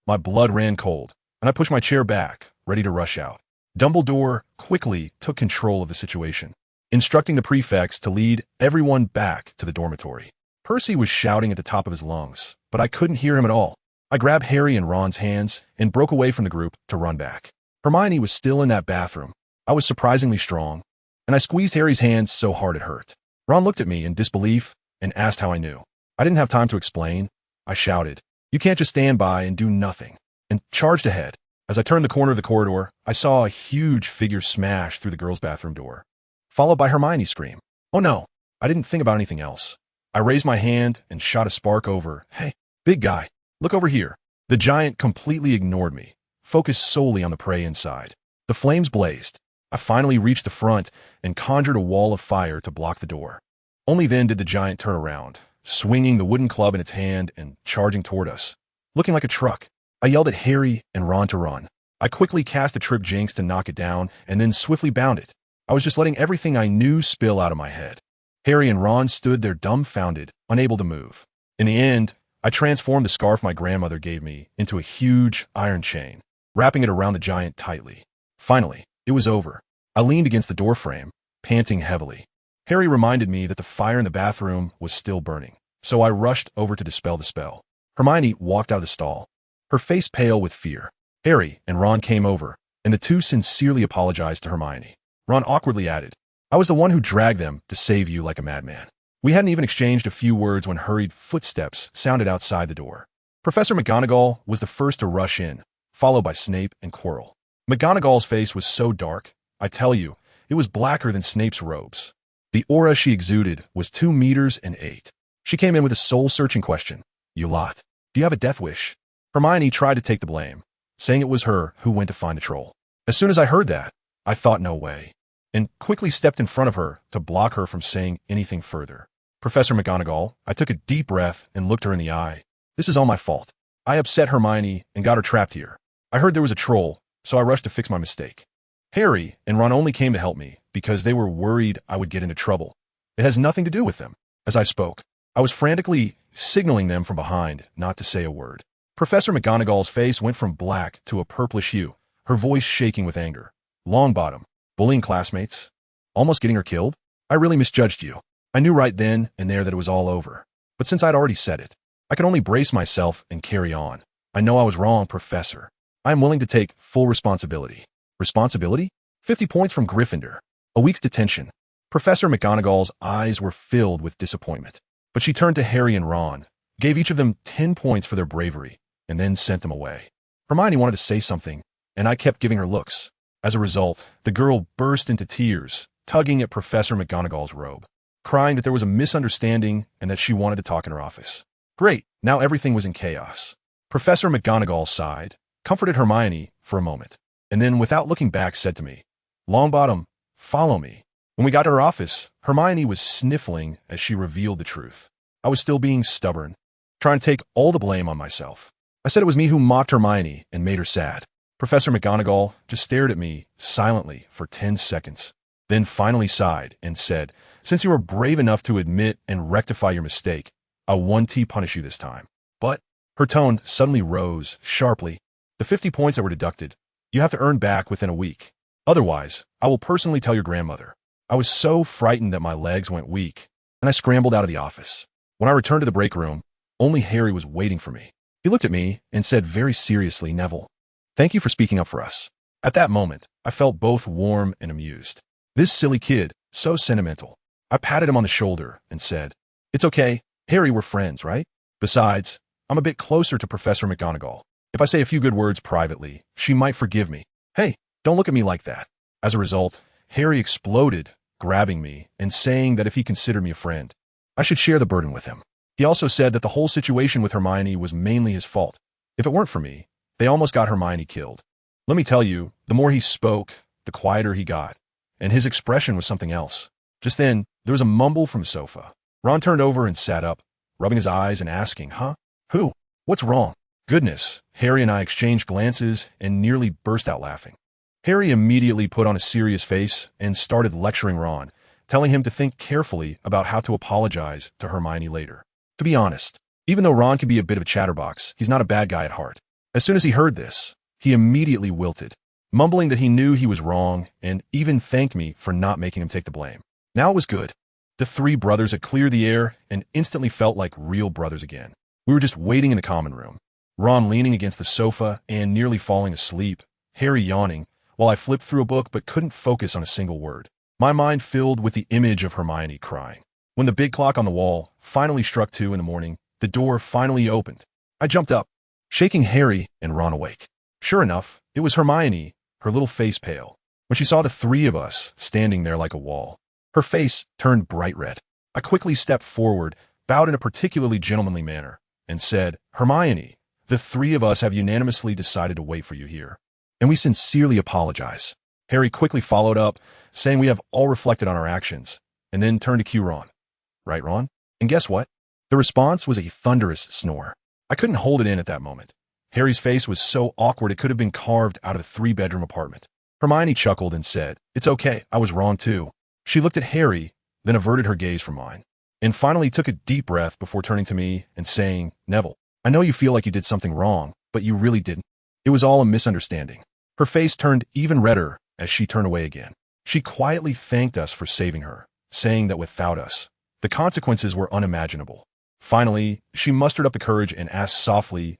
My blood ran cold, and I pushed my chair back, ready to rush out. Dumbledore quickly took control of the situation, instructing the prefects to lead everyone back to the dormitory. Percy was shouting at the top of his lungs, but I couldn't hear him at all. I grabbed Harry and Ron's hands and broke away from the group to run back. Hermione was still in that bathroom. I was surprisingly strong, and I squeezed Harry's hands so hard it hurt. Ron looked at me in disbelief and asked how I knew. I didn't have time to explain. I shouted, "You can't just stand by and do nothing," and charged ahead. As I turned the corner of the corridor, I saw a huge figure smash through the girls' bathroom door, followed by Hermione's scream. Oh no! I didn't think about anything else. I raised my hand and shot a spark over. "Hey, big guy, look over here." The giant completely ignored me, focused solely on the prey inside. The flames blazed. I finally reached the front and conjured a wall of fire to block the door. Only then did the giant turn around, swinging the wooden club in its hand and charging toward us, looking like a truck. I yelled at Harry and Ron to run. I quickly cast a Trip Jinx to knock it down and then swiftly bound it. I was just letting everything I knew spill out of my head. Harry and Ron stood there dumbfounded, unable to move. In the end, I transformed the scarf my grandmother gave me into a huge iron chain, wrapping it around the giant tightly. Finally, it was over. I leaned against the doorframe, panting heavily. Harry reminded me that the fire in the bathroom was still burning, so I rushed over to dispel the spell. Hermione walked out of the stall, her face pale with fear. Harry and Ron came over, and the two sincerely apologized to Hermione. Ron awkwardly added, "I was the one who dragged them to save you like a madman." We hadn't even exchanged a few words when hurried footsteps sounded outside the door. Professor McGonagall was the first to rush in, followed by Snape and Quirrell. McGonagall's face was so dark, I tell you, it was blacker than Snape's robes. The aura she exuded was 2 meters and 8. She came in with a soul-searching question. "You lot, do you have a death wish?" Hermione tried to take the blame, saying it was her who went to find the troll. As soon as I heard that, I thought no way, and quickly stepped in front of her to block her from saying anything further. "Professor McGonagall," I took a deep breath and looked her in the eye. "This is all my fault. I upset Hermione and got her trapped here. I heard there was a troll, so I rushed to fix my mistake. Harry and Ron only came to help me because they were worried I would get into trouble. It has nothing to do with them." As I spoke, I was frantically signaling them from behind not to say a word. Professor McGonagall's face went from black to a purplish hue, her voice shaking with anger. "Longbottom, bullying classmates? Almost getting her killed? I really misjudged you. I knew right then and there that it was all over. But since I'd already said it, I could only brace myself and carry on. I know I was wrong, Professor. I am willing to take full responsibility." Responsibility? 50 points from Gryffindor. A week's detention. Professor McGonagall's eyes were filled with disappointment. But she turned to Harry and Ron, gave each of them 10 points for their bravery, and then sent them away. Hermione wanted to say something, and I kept giving her looks. As a result, the girl burst into tears, tugging at Professor McGonagall's robe, crying that there was a misunderstanding and that she wanted to talk in her office. Great, now everything was in chaos. Professor McGonagall sighed, comforted Hermione for a moment, and then, without looking back, said to me, Longbottom, follow me. When we got to her office, Hermione was sniffling as she revealed the truth. I was still being stubborn, trying to take all the blame on myself. I said it was me who mocked Hermione and made her sad. Professor McGonagall just stared at me silently for 10 seconds, then finally sighed and said, "Since you were brave enough to admit and rectify your mistake, I'll 1T punish you this time." But her tone suddenly rose sharply. "The 50 points that were deducted, you have to earn back within a week. Otherwise, I will personally tell your grandmother." I was so frightened that my legs went weak, and I scrambled out of the office. When I returned to the break room, only Harry was waiting for me. He looked at me and said very seriously, "Neville, thank you for speaking up for us." At that moment, I felt both warm and amused. This silly kid, so sentimental. I patted him on the shoulder and said, "It's okay, Harry, we're friends, right? Besides, I'm a bit closer to Professor McGonagall. If I say a few good words privately, she might forgive me. Hey, don't look at me like that." As a result, Harry exploded, grabbing me and saying that if he considered me a friend, I should share the burden with him. He also said that the whole situation with Hermione was mainly his fault. If it weren't for me, they almost got Hermione killed. Let me tell you, the more he spoke, the quieter he got, and his expression was something else. Just then, there was a mumble from the sofa. Ron turned over and sat up, rubbing his eyes and asking, "Huh? Who? What's wrong?" Goodness, Harry and I exchanged glances and nearly burst out laughing. Harry immediately put on a serious face and started lecturing Ron, telling him to think carefully about how to apologize to Hermione later. To be honest, even though Ron can be a bit of a chatterbox, he's not a bad guy at heart. As soon as he heard this, he immediately wilted, mumbling that he knew he was wrong and even thanked me for not making him take the blame. Now it was good. The three brothers had cleared the air and instantly felt like real brothers again. We were just waiting in the common room, Ron leaning against the sofa and nearly falling asleep, Harry yawning, while I flipped through a book but couldn't focus on a single word. My mind filled with the image of Hermione crying. When the big clock on the wall finally struck 2 in the morning, the door finally opened. I jumped up, shaking Harry and Ron awake. Sure enough, it was Hermione, her little face pale. When she saw the three of us standing there like a wall, her face turned bright red. I quickly stepped forward, bowed in a particularly gentlemanly manner, and said, "Hermione, the three of us have unanimously decided to wait for you here, and we sincerely apologize." Harry quickly followed up, saying we have all reflected on our actions, and then turned to cue Ron. "Right, Ron?" And guess what? The response was a thunderous snore. I couldn't hold it in at that moment. Harry's face was so awkward it could have been carved out of a 3-bedroom apartment. Hermione chuckled and said, "It's okay, I was wrong too." She looked at Harry, then averted her gaze from mine, and finally took a deep breath before turning to me and saying, "Neville, I know you feel like you did something wrong, but you really didn't. It was all a misunderstanding." Her face turned even redder as she turned away again. She quietly thanked us for saving her, saying that without us, the consequences were unimaginable. Finally, she mustered up the courage and asked softly,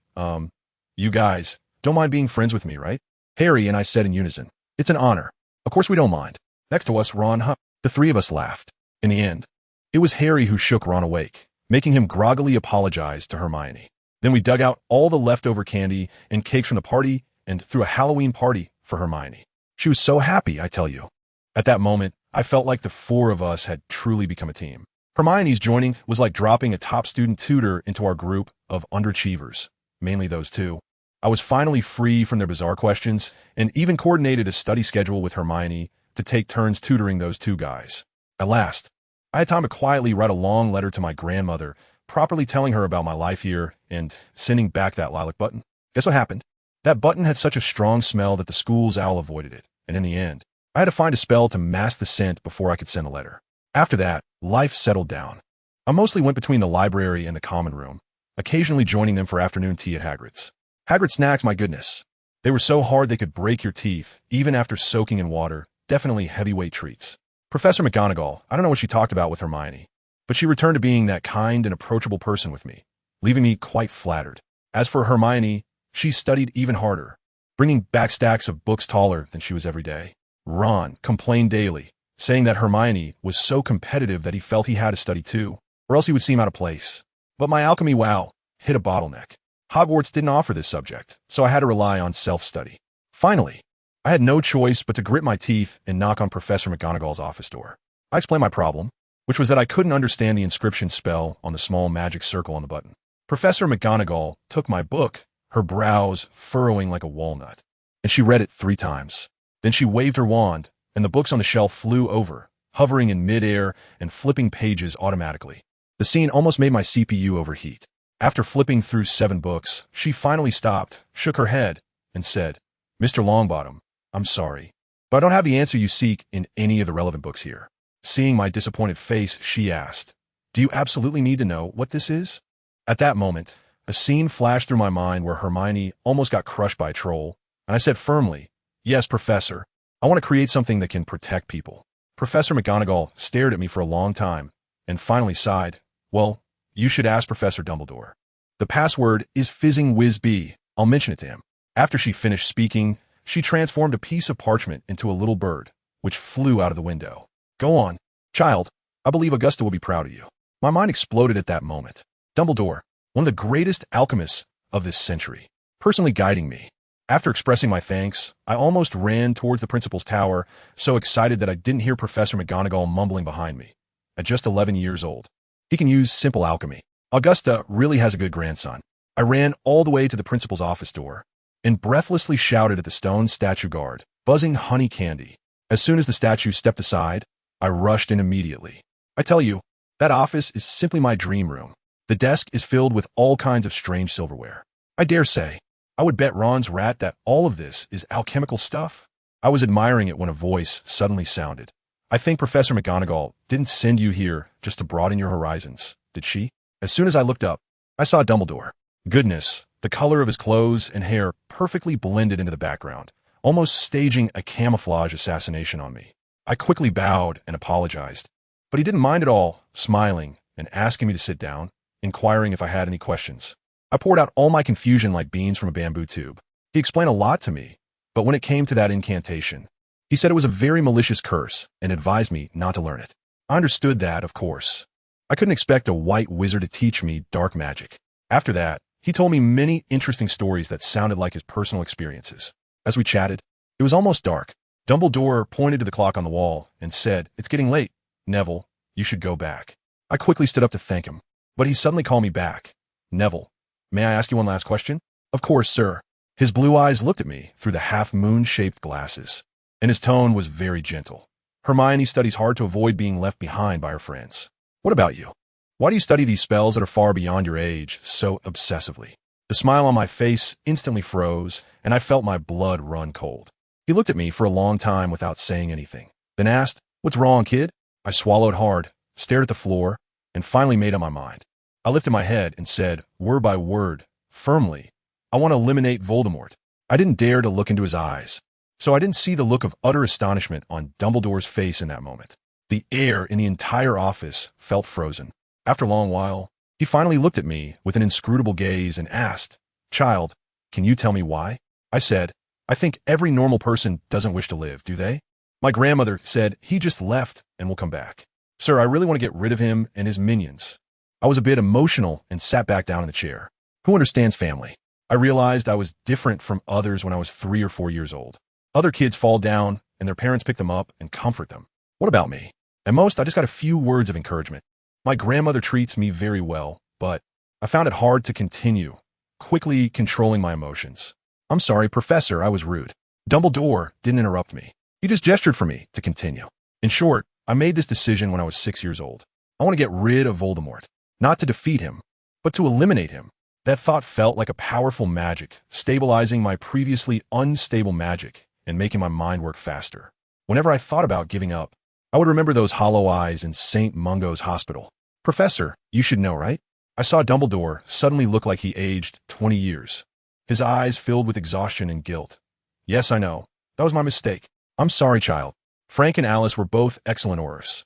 "You guys don't mind being friends with me, right?" Harry and I said in unison, "It's an honor. Of course we don't mind." Next to us, Ron humped. The three of us laughed. In the end, it was Harry who shook Ron awake, making him groggily apologize to Hermione. Then we dug out all the leftover candy and cakes from the party and threw a Halloween party for Hermione. She was so happy, I tell you. At that moment, I felt like the four of us had truly become a team. Hermione's joining was like dropping a top student tutor into our group of underachievers, mainly those two. I was finally free from their bizarre questions and even coordinated a study schedule with Hermione to take turns tutoring those two guys. At last, I had time to quietly write a long letter to my grandmother, properly telling her about my life here and sending back that lilac button. Guess what happened? That button had such a strong smell that the school's owl avoided it, and in the end, I had to find a spell to mask the scent before I could send a letter. After that, life settled down. I mostly went between the library and the common room, occasionally joining them for afternoon tea at Hagrid's. Hagrid snacks, my goodness. They were so hard they could break your teeth, even after soaking in water. Definitely heavyweight treats. Professor McGonagall, I don't know what she talked about with Hermione, but she returned to being that kind and approachable person with me, leaving me quite flattered. As for Hermione, she studied even harder, bringing back stacks of books taller than she was every day. Ron complained daily, saying that Hermione was so competitive that he felt he had to study too, or else he would seem out of place. But my alchemy wow hit a bottleneck. Hogwarts didn't offer this subject, so I had to rely on self-study. Finally, I had no choice but to grit my teeth and knock on Professor McGonagall's office door. I explained my problem, which was that I couldn't understand the inscription spell on the small magic circle on the button. Professor McGonagall took my book, her brows furrowing like a walnut, and she read it 3 times. Then she waved her wand, and the books on the shelf flew over, hovering in midair and flipping pages automatically. The scene almost made my CPU overheat. After flipping through 7 books, she finally stopped, shook her head, and said, "Mr. Longbottom, I'm sorry, but I don't have the answer you seek in any of the relevant books here." Seeing my disappointed face, she asked, "Do you absolutely need to know what this is?" At that moment, a scene flashed through my mind where Hermione almost got crushed by a troll, and I said firmly, "Yes, Professor. I want to create something that can protect people." Professor McGonagall stared at me for a long time, and finally sighed, "Well, you should ask Professor Dumbledore. The password is Fizzing Whiz B. I'll mention it to him." After she finished speaking, she transformed a piece of parchment into a little bird, which flew out of the window. "Go on, child. I believe Augusta will be proud of you." My mind exploded at that moment. Dumbledore, one of the greatest alchemists of this century, personally guiding me. After expressing my thanks, I almost ran towards the principal's tower, so excited that I didn't hear Professor McGonagall mumbling behind me. At just 11 years old, he can use simple alchemy. Augusta really has a good grandson. I ran all the way to the principal's office door and breathlessly shouted at the stone statue guard, buzzing honey candy. As soon as the statue stepped aside, I rushed in immediately. I tell you, that office is simply my dream room. The desk is filled with all kinds of strange silverware. I dare say, I would bet Ron's rat that all of this is alchemical stuff. I was admiring it when a voice suddenly sounded. "I think Professor McGonagall didn't send you here just to broaden your horizons, did she?" As soon as I looked up, I saw Dumbledore. Goodness, the color of his clothes and hair perfectly blended into the background, almost staging a camouflage assassination on me. I quickly bowed and apologized, but he didn't mind at all, smiling and asking me to sit down, inquiring if I had any questions. I poured out all my confusion like beans from a bamboo tube. He explained a lot to me, but when it came to that incantation, he said it was a very malicious curse and advised me not to learn it. I understood that, of course. I couldn't expect a white wizard to teach me dark magic. After that, he told me many interesting stories that sounded like his personal experiences. As we chatted, it was almost dark. Dumbledore pointed to the clock on the wall and said, "It's getting late. Neville, you should go back." I quickly stood up to thank him, but he suddenly called me back. "Neville, may I ask you one last question?" "Of course, sir." His blue eyes looked at me through the half-moon-shaped glasses, and his tone was very gentle. "Hermione studies hard to avoid being left behind by her friends. What about you? Why do you study these spells that are far beyond your age so obsessively?" The smile on my face instantly froze, and I felt my blood run cold. He looked at me for a long time without saying anything, then asked, "What's wrong, kid?" I swallowed hard, stared at the floor, and finally made up my mind. I lifted my head and said, word by word, firmly, "I want to eliminate Voldemort." I didn't dare to look into his eyes, so I didn't see the look of utter astonishment on Dumbledore's face in that moment. The air in the entire office felt frozen. After a long while, he finally looked at me with an inscrutable gaze and asked, "Child, can you tell me why?" I said, "I think every normal person doesn't wish to live, do they? My grandmother said he just left and will come back. Sir, I really want to get rid of him and his minions." I was a bit emotional and sat back down in the chair. Who understands family? I realized I was different from others when I was 3 or 4 years old. Other kids fall down and their parents pick them up and comfort them. What about me? At most, I just got a few words of encouragement. My grandmother treats me very well, but I found it hard to continue, quickly controlling my emotions. "I'm sorry, Professor, I was rude." Dumbledore didn't interrupt me. He just gestured for me to continue. In short, I made this decision when I was 6 years old. I want to get rid of Voldemort, not to defeat him, but to eliminate him. That thought felt like a powerful magic, stabilizing my previously unstable magic and making my mind work faster. Whenever I thought about giving up, I would remember those hollow eyes in St. Mungo's hospital. "Professor, you should know, right?" I saw Dumbledore suddenly look like he aged 20 years. His eyes filled with exhaustion and guilt. "Yes, I know. That was my mistake. I'm sorry, child. Frank and Alice were both excellent aurors.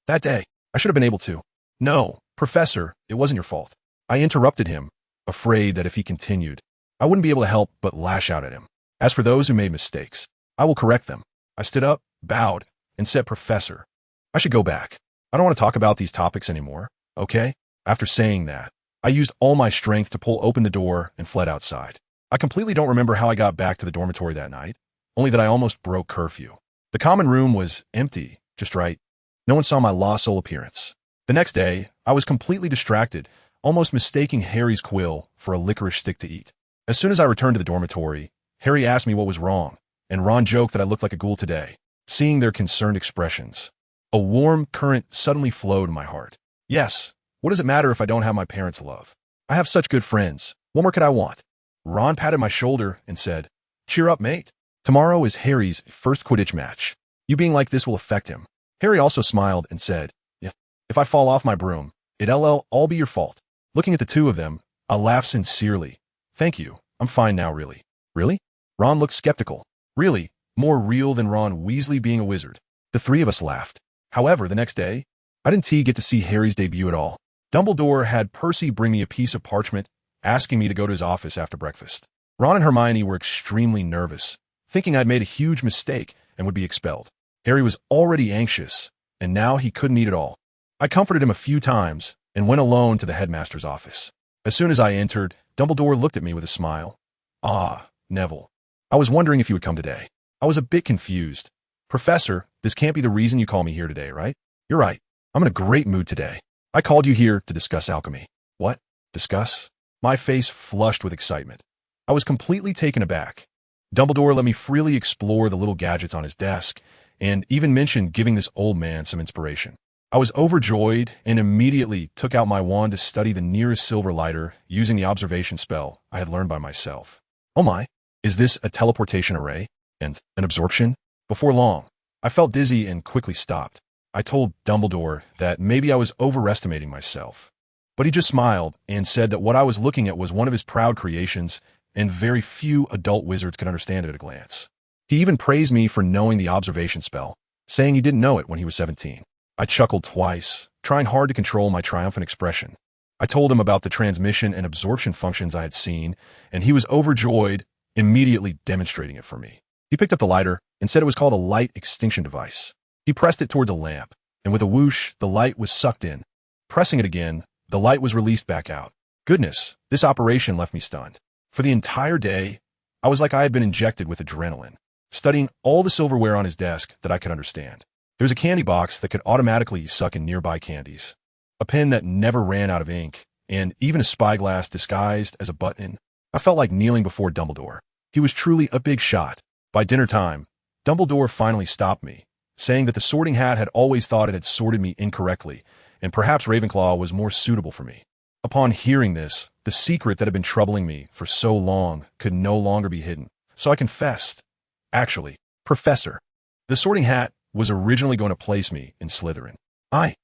That day, I should have been able to." "No, Professor, it wasn't your fault." I interrupted him, afraid that if he continued, I wouldn't be able to help but lash out at him. "As for those who made mistakes, I will correct them." I stood up, bowed, and said, "Professor, I should go back. I don't want to talk about these topics anymore, okay?" After saying that, I used all my strength to pull open the door and fled outside. I completely don't remember how I got back to the dormitory that night, only that I almost broke curfew. The common room was empty, just right. No one saw my lost soul appearance. The next day, I was completely distracted, almost mistaking Harry's quill for a licorice stick to eat. As soon as I returned to the dormitory, Harry asked me what was wrong, and Ron joked that I looked like a ghoul today. seeing their concerned expressions. A warm current suddenly flowed in my heart. Yes, what does it matter if I don't have my parents' love? I have such good friends. What more could I want? Ron patted my shoulder and said, "Cheer up, mate. Tomorrow is Harry's first Quidditch match. You being like this will affect him." Harry also smiled and said, "Yeah, if I fall off my broom, it'll all be your fault." Looking at the two of them, I laughed sincerely. "Thank you. I'm fine now, really." "Really?" Ron looked skeptical. "Really? More real than Ron Weasley being a wizard." The three of us laughed. However, the next day, I didn't get to see Harry's debut at all. Dumbledore had Percy bring me a piece of parchment, asking me to go to his office after breakfast. Ron and Hermione were extremely nervous, thinking I'd made a huge mistake and would be expelled. Harry was already anxious, and now he couldn't eat at all. I comforted him a few times and went alone to the headmaster's office. As soon as I entered, Dumbledore looked at me with a smile. "Ah, Neville. I was wondering if you would come today." I was a bit confused. "Professor, this can't be the reason you call me here today, right?" "You're right. I'm in a great mood today. I called you here to discuss alchemy." "What? Discuss?" My face flushed with excitement. I was completely taken aback. Dumbledore let me freely explore the little gadgets on his desk, and even mentioned giving this old man some inspiration. I was overjoyed and immediately took out my wand to study the nearest silver lighter using the observation spell I had learned by myself. Oh my, is this a teleportation array? And an absorption? Before long, I felt dizzy and quickly stopped. I told Dumbledore that maybe I was overestimating myself. But he just smiled and said that what I was looking at was one of his proud creations, and very few adult wizards could understand it at a glance. He even praised me for knowing the observation spell, saying he didn't know it when he was 17. I chuckled twice, trying hard to control my triumphant expression. I told him about the transmission and absorption functions I had seen, and he was overjoyed, immediately demonstrating it for me. He picked up the lighter and said it was called a light extinction device. He pressed it towards a lamp, and with a whoosh, the light was sucked in. Pressing it again, the light was released back out. Goodness, this operation left me stunned. For the entire day, I was like I had been injected with adrenaline, studying all the silverware on his desk that I could understand. There was a candy box that could automatically suck in nearby candies, a pen that never ran out of ink, and even a spyglass disguised as a button. I felt like kneeling before Dumbledore. He was truly a big shot. By dinner time, Dumbledore finally stopped me, saying that the Sorting Hat had always thought it had sorted me incorrectly, and perhaps Ravenclaw was more suitable for me. Upon hearing this, the secret that had been troubling me for so long could no longer be hidden. So I confessed. Actually, Professor, the Sorting Hat was originally going to place me in Slytherin. I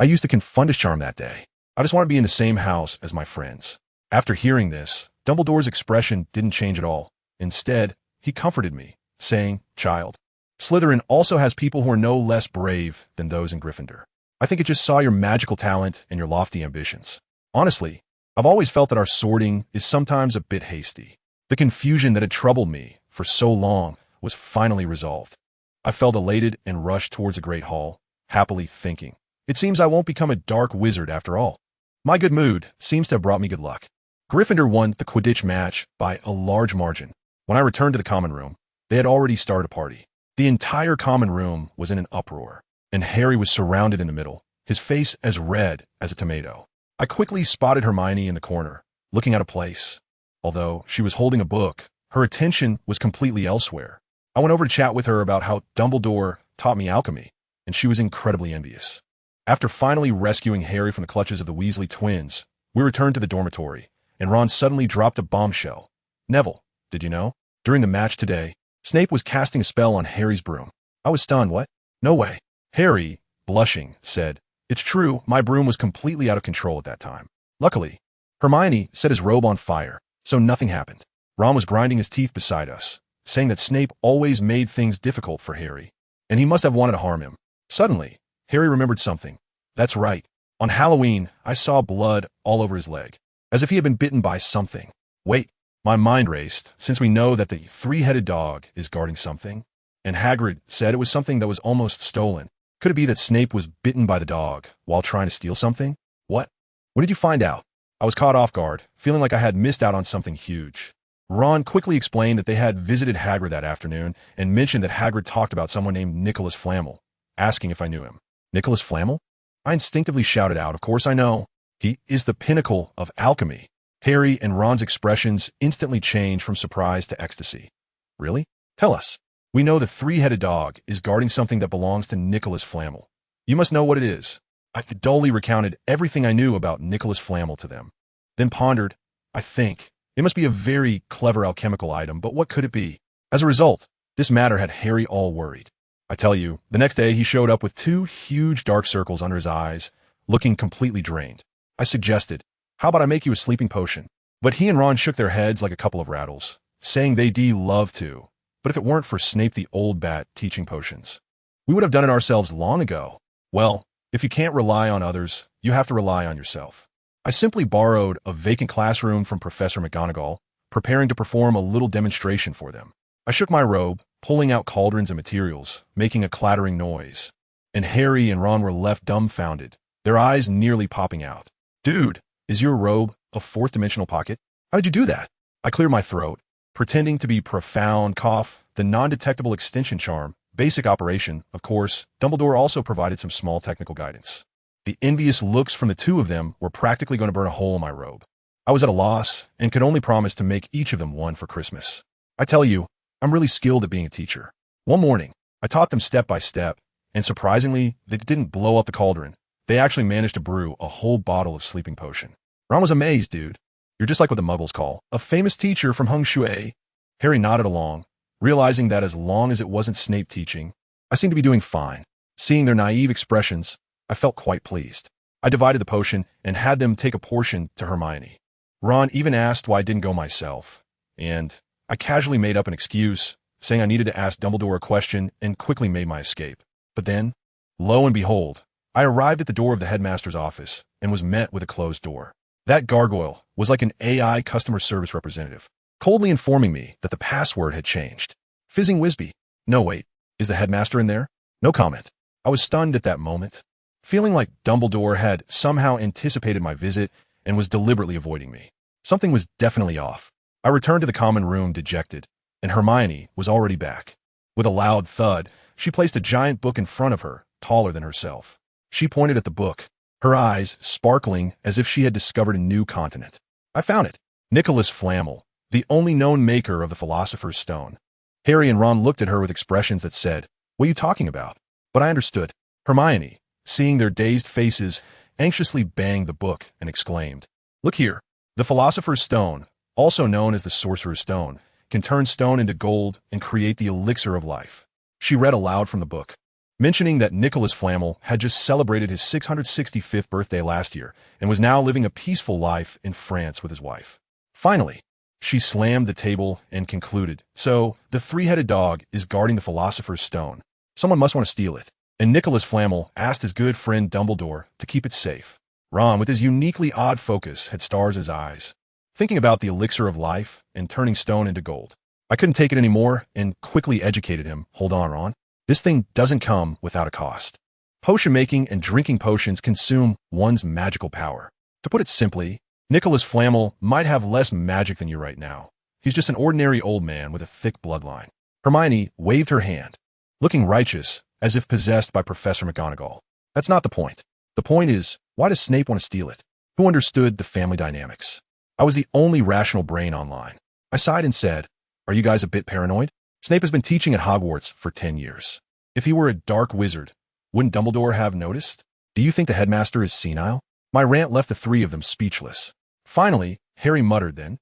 used the Confundus charm that day. I just wanted to be in the same house as my friends. After hearing this, Dumbledore's expression didn't change at all. Instead, he comforted me, saying, "Child, Slytherin also has people who are no less brave than those in Gryffindor. I think it just saw your magical talent and your lofty ambitions. Honestly, I've always felt that our sorting is sometimes a bit hasty. The confusion that had troubled me for so long was finally resolved. I felt elated and rushed towards a great hall, happily thinking, it seems I won't become a dark wizard after all. My good mood seems to have brought me good luck." Gryffindor won the Quidditch match by a large margin. When I returned to the common room, they had already started a party. The entire common room was in an uproar, and Harry was surrounded in the middle, his face as red as a tomato. I quickly spotted Hermione in the corner, looking out of place. Although she was holding a book, her attention was completely elsewhere. I went over to chat with her about how Dumbledore taught me alchemy, and she was incredibly envious. After finally rescuing Harry from the clutches of the Weasley twins, we returned to the dormitory, and Ron suddenly dropped a bombshell. "Neville, did you know? During the match today, Snape was casting a spell on Harry's broom." I was stunned. "What? No way." Harry, blushing, said, "It's true, my broom was completely out of control at that time. Luckily, Hermione set his robe on fire, so nothing happened." Ron was grinding his teeth beside us, saying that Snape always made things difficult for Harry, and he must have wanted to harm him. Suddenly, Harry remembered something. "That's right. On Halloween, I saw blood all over his leg, as if he had been bitten by something." Wait, my mind raced, since we know that the three-headed dog is guarding something, and Hagrid said it was something that was almost stolen. Could it be that Snape was bitten by the dog while trying to steal something? What? When did you find out? I was caught off guard, feeling like I had missed out on something huge. Ron quickly explained that they had visited Hagrid that afternoon and mentioned that Hagrid talked about someone named Nicholas Flamel, asking if I knew him. Nicholas Flamel? I instinctively shouted out, "Of course I know. He is the pinnacle of alchemy." Harry and Ron's expressions instantly changed from surprise to ecstasy. "Really? Tell us." We know the three-headed dog is guarding something that belongs to Nicholas Flamel. You must know what it is. I dully recounted everything I knew about Nicholas Flamel to them, then pondered, I think, it must be a very clever alchemical item, but what could it be? As a result, this matter had Harry all worried. I tell you, the next day he showed up with 2 huge dark circles under his eyes, looking completely drained. I suggested, how about I make you a sleeping potion? But he and Ron shook their heads like a couple of rattles, saying they'd love to, but if it weren't for Snape the old bat teaching potions, we would have done it ourselves long ago. Well, if you can't rely on others, you have to rely on yourself. I simply borrowed a vacant classroom from Professor McGonagall, preparing to perform a little demonstration for them. I shook my robe, pulling out cauldrons and materials, making a clattering noise. And Harry and Ron were left dumbfounded, their eyes nearly popping out. Dude, is your robe a 4th-dimensional pocket? How'd you do that? I cleared my throat, pretending to be profound cough, the non-detectable extension charm, basic operation. Of course, Dumbledore also provided some small technical guidance. The envious looks from the 2 of them were practically going to burn a hole in my robe. I was at a loss and could only promise to make each of them one for Christmas. I tell you, I'm really skilled at being a teacher. One morning, I taught them step by step, and surprisingly, they didn't blow up the cauldron. They actually managed to brew a whole bottle of sleeping potion. Ron was amazed, dude. You're just like what the Muggles call a famous teacher from Hung Shui. Harry nodded along, realizing that as long as it wasn't Snape teaching, I seemed to be doing fine. Seeing their naive expressions, I felt quite pleased. I divided the potion and had them take a portion to Hermione. Ron even asked why I didn't go myself, and I casually made up an excuse, saying I needed to ask Dumbledore a question and quickly made my escape. But then, lo and behold, I arrived at the door of the headmaster's office and was met with a closed door. That gargoyle was like an AI customer service representative, coldly informing me that the password had changed. Fizzing Whizbee. No, wait, is the headmaster in there? No comment. I was stunned at that moment, feeling like Dumbledore had somehow anticipated my visit and was deliberately avoiding me. Something was definitely off. I returned to the common room dejected, and Hermione was already back. With a loud thud, she placed a giant book in front of her, taller than herself. She pointed at the book, her eyes sparkling as if she had discovered a new continent. I found it. Nicholas Flamel, the only known maker of the Philosopher's Stone. Harry and Ron looked at her with expressions that said, "What are you talking about?" But I understood. Hermione, seeing their dazed faces, anxiously banged the book and exclaimed, "Look here. The Philosopher's Stone, also known as the Sorcerer's Stone, can turn stone into gold and create the elixir of life." She read aloud from the book, mentioning that Nicholas Flamel had just celebrated his 665th birthday last year and was now living a peaceful life in France with his wife. Finally, she slammed the table and concluded, "So, the 3-headed dog is guarding the Philosopher's Stone. Someone must want to steal it." And Nicholas Flamel asked his good friend Dumbledore to keep it safe. Ron, with his uniquely odd focus, had stars in his eyes, thinking about the elixir of life and turning stone into gold. I couldn't take it anymore and quickly educated him. "Hold on, Ron. This thing doesn't come without a cost. Potion making and drinking potions consume one's magical power. To put it simply, Nicholas Flamel might have less magic than you right now. He's just an ordinary old man with a thick bloodline." Hermione waved her hand, looking righteous, as if possessed by Professor McGonagall. "That's not the point. The point is, why does Snape want to steal it? Who understood the family dynamics?" I was the only rational brain online. I sighed and said, "Are you guys a bit paranoid? Snape has been teaching at Hogwarts for 10 years. If he were a dark wizard, wouldn't Dumbledore have noticed? Do you think the headmaster is senile?" My rant left the 3 of them speechless. Finally, Harry muttered then,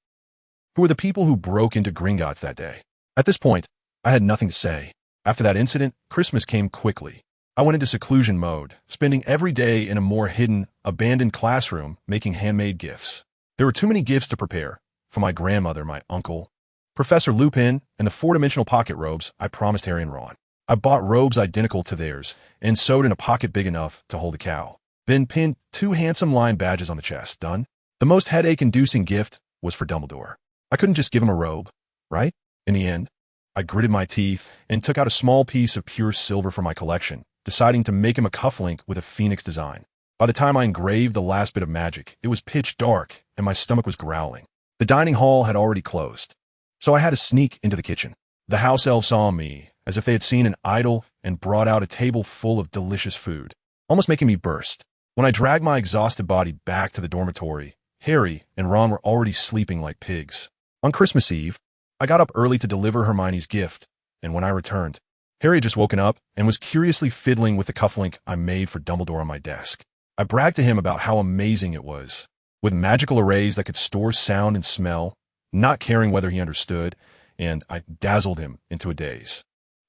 "Who were the people who broke into Gringotts that day?" At this point, I had nothing to say. After that incident, Christmas came quickly. I went into seclusion mode, spending every day in a more hidden, abandoned classroom making handmade gifts. There were too many gifts to prepare. For my grandmother, my uncle, Professor Lupin, and the 4-dimensional pocket robes I promised Harry and Ron. I bought robes identical to theirs and sewed in a pocket big enough to hold a cow. Then pinned 2 handsome lion badges on the chest. Done. The most headache-inducing gift was for Dumbledore. I couldn't just give him a robe, right? In the end, I gritted my teeth and took out a small piece of pure silver from my collection, deciding to make him a cufflink with a phoenix design. By the time I engraved the last bit of magic, it was pitch dark and my stomach was growling. The dining hall had already closed, so I had to sneak into the kitchen. The house elves saw me as if they had seen an idol and brought out a table full of delicious food, almost making me burst. When I dragged my exhausted body back to the dormitory, Harry and Ron were already sleeping like pigs. On Christmas Eve, I got up early to deliver Hermione's gift, and when I returned, Harry had just woken up and was curiously fiddling with the cufflink I made for Dumbledore on my desk. I bragged to him about how amazing it was, with magical arrays that could store sound and smell, not caring whether he understood, and I dazzled him into a daze.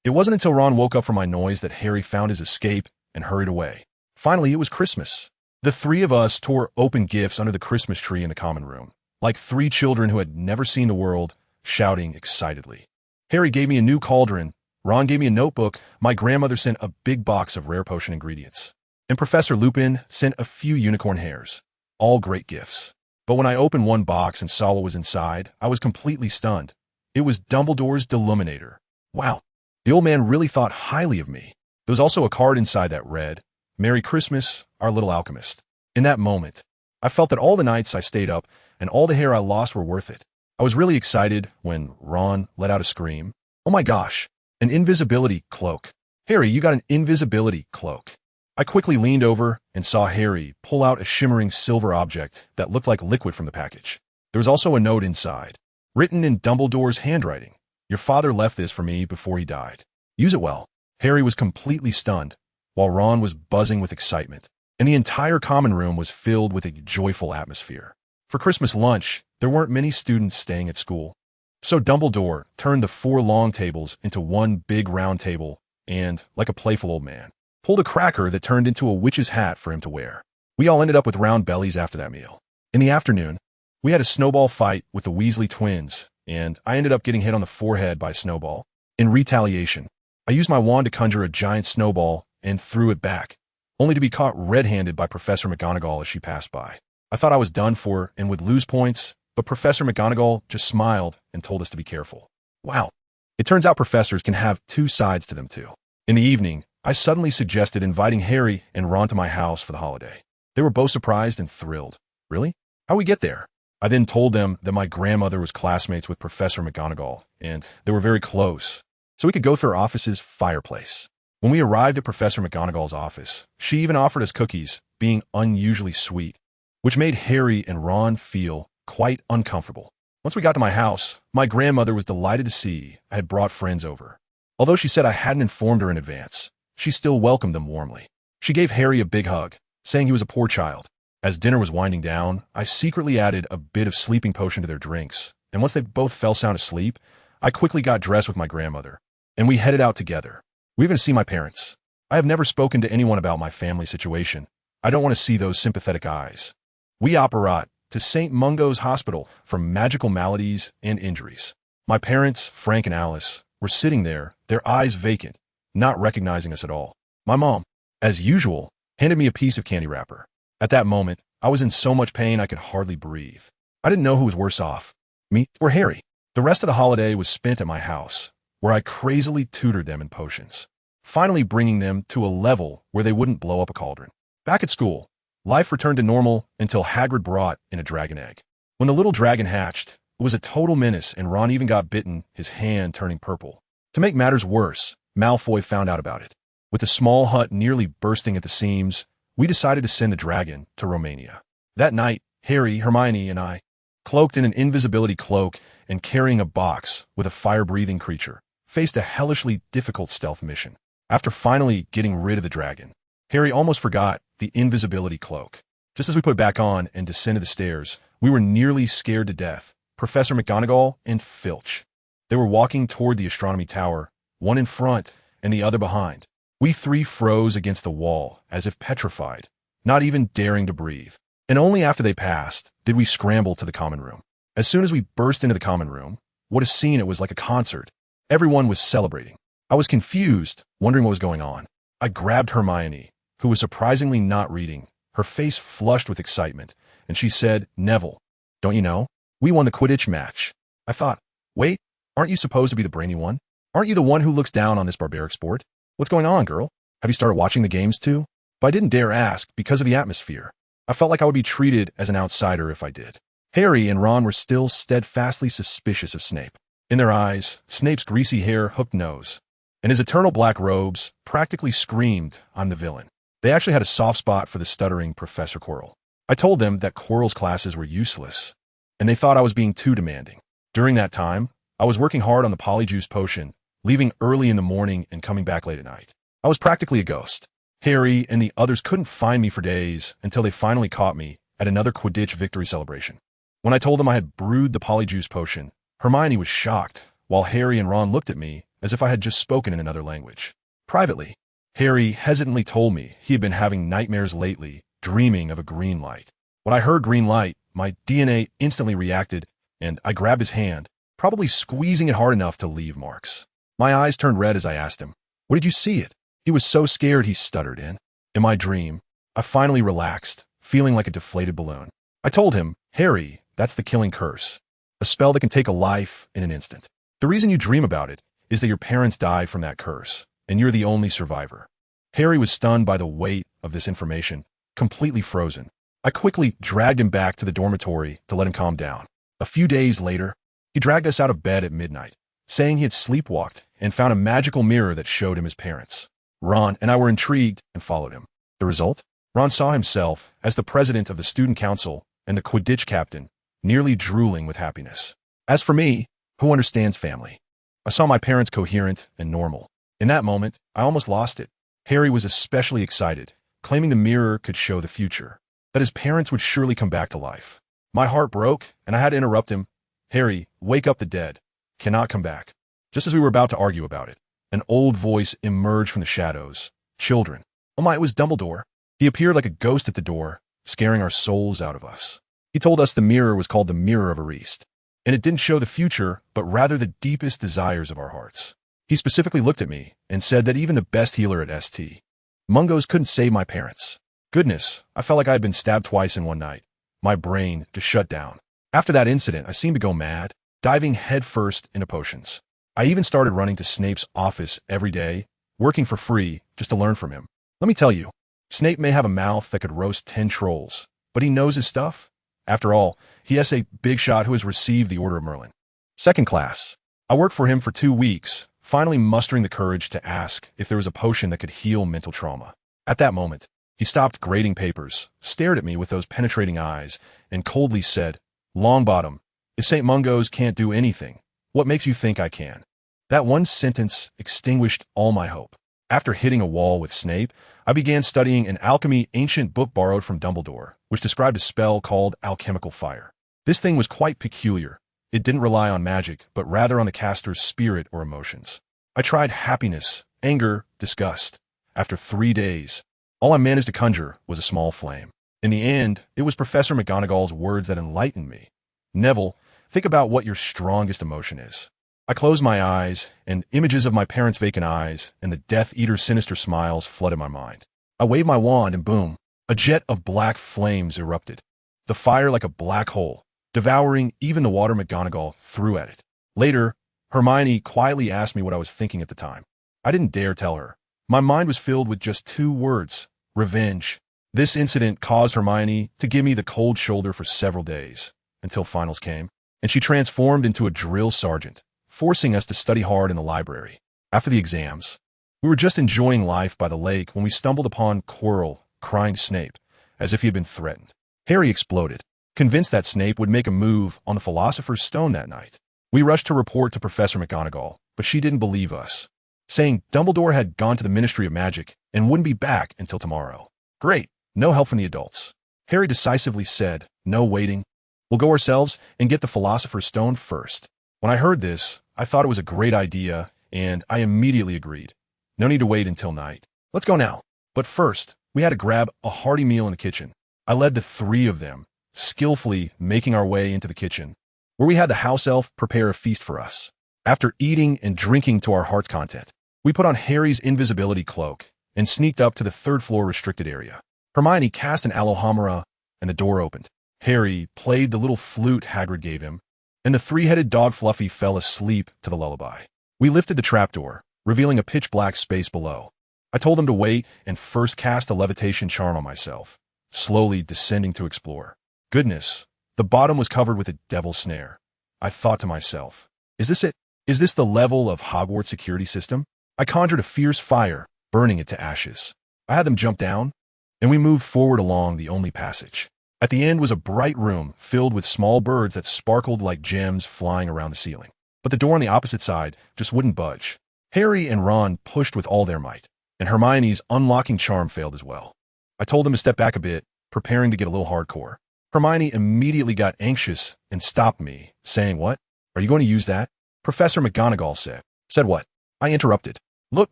It wasn't until Ron woke up from my noise that Harry found his escape and hurried away. Finally, it was Christmas. The three of us tore open gifts under the Christmas tree in the common room, like three children who had never seen the world, shouting excitedly. Harry gave me a new cauldron, Ron gave me a notebook, my grandmother sent a big box of rare potion ingredients, and Professor Lupin sent a few unicorn hairs. All great gifts. But when I opened one box and saw what was inside, I was completely stunned. It was Dumbledore's Deluminator. Wow, the old man really thought highly of me. There was also a card inside that read, "Merry Christmas, our little alchemist." In that moment, I felt that all the nights I stayed up and all the hair I lost were worth it. I was really excited when Ron let out a scream. "Oh my gosh, an invisibility cloak. Harry, you got an invisibility cloak." I quickly leaned over and saw Harry pull out a shimmering silver object that looked like liquid from the package. There was also a note inside, written in Dumbledore's handwriting. "Your father left this for me before he died. Use it well." Harry was completely stunned, while Ron was buzzing with excitement, and the entire common room was filled with a joyful atmosphere. For Christmas lunch, there weren't many students staying at school, so Dumbledore turned the 4 long tables into one big round table and, like a playful old man, pulled a cracker that turned into a witch's hat for him to wear. We all ended up with round bellies after that meal. In the afternoon, we had a snowball fight with the Weasley twins, and I ended up getting hit on the forehead by a snowball. In retaliation, I used my wand to conjure a giant snowball and threw it back, only to be caught red-handed by Professor McGonagall as she passed by. I thought I was done for and would lose points, but Professor McGonagall just smiled and told us to be careful. Wow, it turns out professors can have 2 sides to them too. In the evening, I suddenly suggested inviting Harry and Ron to my house for the holiday. They were both surprised and thrilled. "Really? How'd we get there?" I then told them that my grandmother was classmates with Professor McGonagall, and they were very close, so we could go through her office's fireplace. When we arrived at Professor McGonagall's office, she even offered us cookies, being unusually sweet, which made Harry and Ron feel quite uncomfortable. Once we got to my house, my grandmother was delighted to see I had brought friends over. Although she said I hadn't informed her in advance, she still welcomed them warmly. She gave Harry a big hug, saying he was a poor child. As dinner was winding down, I secretly added a bit of sleeping potion to their drinks, and once they both fell sound asleep, I quickly got dressed with my grandmother, and we headed out together. We even see my parents. I have never spoken to anyone about my family situation. I don't want to see those sympathetic eyes. We apparat to St. Mungo's Hospital for magical maladies and injuries. My parents, Frank and Alice, were sitting there, their eyes vacant, not recognizing us at all. My mom, as usual, handed me a piece of candy wrapper. At that moment, I was in so much pain I could hardly breathe. I didn't know who was worse off, me or Harry. The rest of the holiday was spent at my house, where I crazily tutored them in potions, finally bringing them to a level where they wouldn't blow up a cauldron. Back at school, life returned to normal until Hagrid brought in a dragon egg. When the little dragon hatched, it was a total menace and Ron even got bitten, his hand turning purple. To make matters worse, Malfoy found out about it. With the small hut nearly bursting at the seams, we decided to send the dragon to Romania. That night, Harry, Hermione, and I, cloaked in an invisibility cloak and carrying a box with a fire-breathing creature, faced a hellishly difficult stealth mission. After finally getting rid of the dragon, Harry almost forgot the invisibility cloak. Just as we put it back on and descended the stairs, we were nearly scared to death. Professor McGonagall and Filch. They were walking toward the astronomy tower, one in front and the other behind. We 3 froze against the wall, as if petrified, not even daring to breathe. And only after they passed did we scramble to the common room. As soon as we burst into the common room, what a scene it was, like a concert. Everyone was celebrating. I was confused, wondering what was going on. I grabbed Hermione, who was surprisingly not reading, her face flushed with excitement, and she said, "Neville, don't you know? We won the Quidditch match." I thought, wait, aren't you supposed to be the brainy one? Aren't you the one who looks down on this barbaric sport? What's going on, girl? Have you started watching the games too? But I didn't dare ask because of the atmosphere. I felt like I would be treated as an outsider if I did. Harry and Ron were still steadfastly suspicious of Snape. In their eyes, Snape's greasy hair, hooked nose, and his eternal black robes practically screamed, "I'm the villain." They actually had a soft spot for the stuttering Professor Quirrell. I told them that Quirrell's classes were useless, and they thought I was being too demanding. During that time, I was working hard on the Polyjuice potion, leaving early in the morning and coming back late at night. I was practically a ghost. Harry and the others couldn't find me for days until they finally caught me at another Quidditch victory celebration. When I told them I had brewed the polyjuice potion, Hermione was shocked, while Harry and Ron looked at me as if I had just spoken in another language. Privately, Harry hesitantly told me he had been having nightmares lately, dreaming of a green light. When I heard green light, my DNA instantly reacted, and I grabbed his hand, probably squeezing it hard enough to leave marks. My eyes turned red as I asked him, "Where did you see it?" He was so scared he stuttered in my dream. I finally relaxed, feeling like a deflated balloon. I told him, "Harry, that's the killing curse. A spell that can take a life in an instant. The reason you dream about it is that your parents died from that curse, and you're the only survivor." Harry was stunned by the weight of this information, completely frozen. I quickly dragged him back to the dormitory to let him calm down. A few days later, he dragged us out of bed at midnight, saying he had sleepwalked and found a magical mirror that showed him his parents. Ron and I were intrigued and followed him. The result? Ron saw himself as the president of the student council and the Quidditch captain, nearly drooling with happiness. As for me, who understands family? I saw my parents coherent and normal. In that moment, I almost lost it. Harry was especially excited, claiming the mirror could show the future, that his parents would surely come back to life. My heart broke, and I had to interrupt him. "Harry, wake up the dead. Cannot come back." Just as we were about to argue about it, an old voice emerged from the shadows. "Children." Oh my, it was Dumbledore. He appeared like a ghost at the door, scaring our souls out of us. He told us the mirror was called the Mirror of Arist, and it didn't show the future, but rather the deepest desires of our hearts. He specifically looked at me and said that even the best healer at St. Mungo's couldn't save my parents. Goodness, I felt like I had been stabbed twice in one night. My brain just shut down. After that incident, I seemed to go mad, diving headfirst into potions. I even started running to Snape's office every day, working for free just to learn from him. Let me tell you, Snape may have a mouth that could roast 10 trolls, but he knows his stuff. After all, he is a big shot who has received the Order of Merlin. Second class. I worked for him for 2 weeks, finally mustering the courage to ask if there was a potion that could heal mental trauma. At that moment, he stopped grading papers, stared at me with those penetrating eyes, and coldly said, "Longbottom, if St. Mungo's can't do anything, what makes you think I can?" That one sentence extinguished all my hope. After hitting a wall with Snape, I began studying an alchemy ancient book borrowed from Dumbledore, which described a spell called alchemical fire. This thing was quite peculiar. It didn't rely on magic, but rather on the caster's spirit or emotions. I tried happiness, anger, disgust. After 3 days, all I managed to conjure was a small flame. In the end, it was Professor McGonagall's words that enlightened me. "Neville, think about what your strongest emotion is." I closed my eyes, and images of my parents' vacant eyes and the Death Eater's sinister smiles flooded my mind. I waved my wand and boom, a jet of black flames erupted. The fire like a black hole, devouring even the water McGonagall threw at it. Later, Hermione quietly asked me what I was thinking at the time. I didn't dare tell her. My mind was filled with just 2 words, revenge. This incident caused Hermione to give me the cold shoulder for several days, until finals came, and she transformed into a drill sergeant, forcing us to study hard in the library. After the exams, we were just enjoying life by the lake when we stumbled upon Quirrell crying to Snape, as if he had been threatened. Harry exploded, convinced that Snape would make a move on the Philosopher's Stone that night. We rushed to report to Professor McGonagall, but she didn't believe us, saying Dumbledore had gone to the Ministry of Magic and wouldn't be back until tomorrow. Great, no help from the adults. Harry decisively said, "No waiting. We'll go ourselves and get the Philosopher's Stone first." When I heard this, I thought it was a great idea, and I immediately agreed. No need to wait until night. Let's go now. But first, we had to grab a hearty meal in the kitchen. I led the 3 of them, skillfully making our way into the kitchen, where we had the house elf prepare a feast for us. After eating and drinking to our heart's content, we put on Harry's invisibility cloak and sneaked up to the 3rd floor restricted area. Hermione cast an Alohomora, and the door opened. Harry played the little flute Hagrid gave him, and the 3-headed dog Fluffy fell asleep to the lullaby. We lifted the trapdoor, revealing a pitch-black space below. I told them to wait and first cast a levitation charm on myself, slowly descending to explore. Goodness, the bottom was covered with a devil's snare. I thought to myself, is this it? Is this the level of Hogwarts security system? I conjured a fierce fire, burning it to ashes. I had them jump down, and we moved forward along the only passage. At the end was a bright room filled with small birds that sparkled like gems flying around the ceiling. But the door on the opposite side just wouldn't budge. Harry and Ron pushed with all their might, and Hermione's unlocking charm failed as well. I told them to step back a bit, preparing to get a little hardcore. Hermione immediately got anxious and stopped me, saying, "What? Are you going to use that?" Professor McGonagall said. Said what? I interrupted. Look,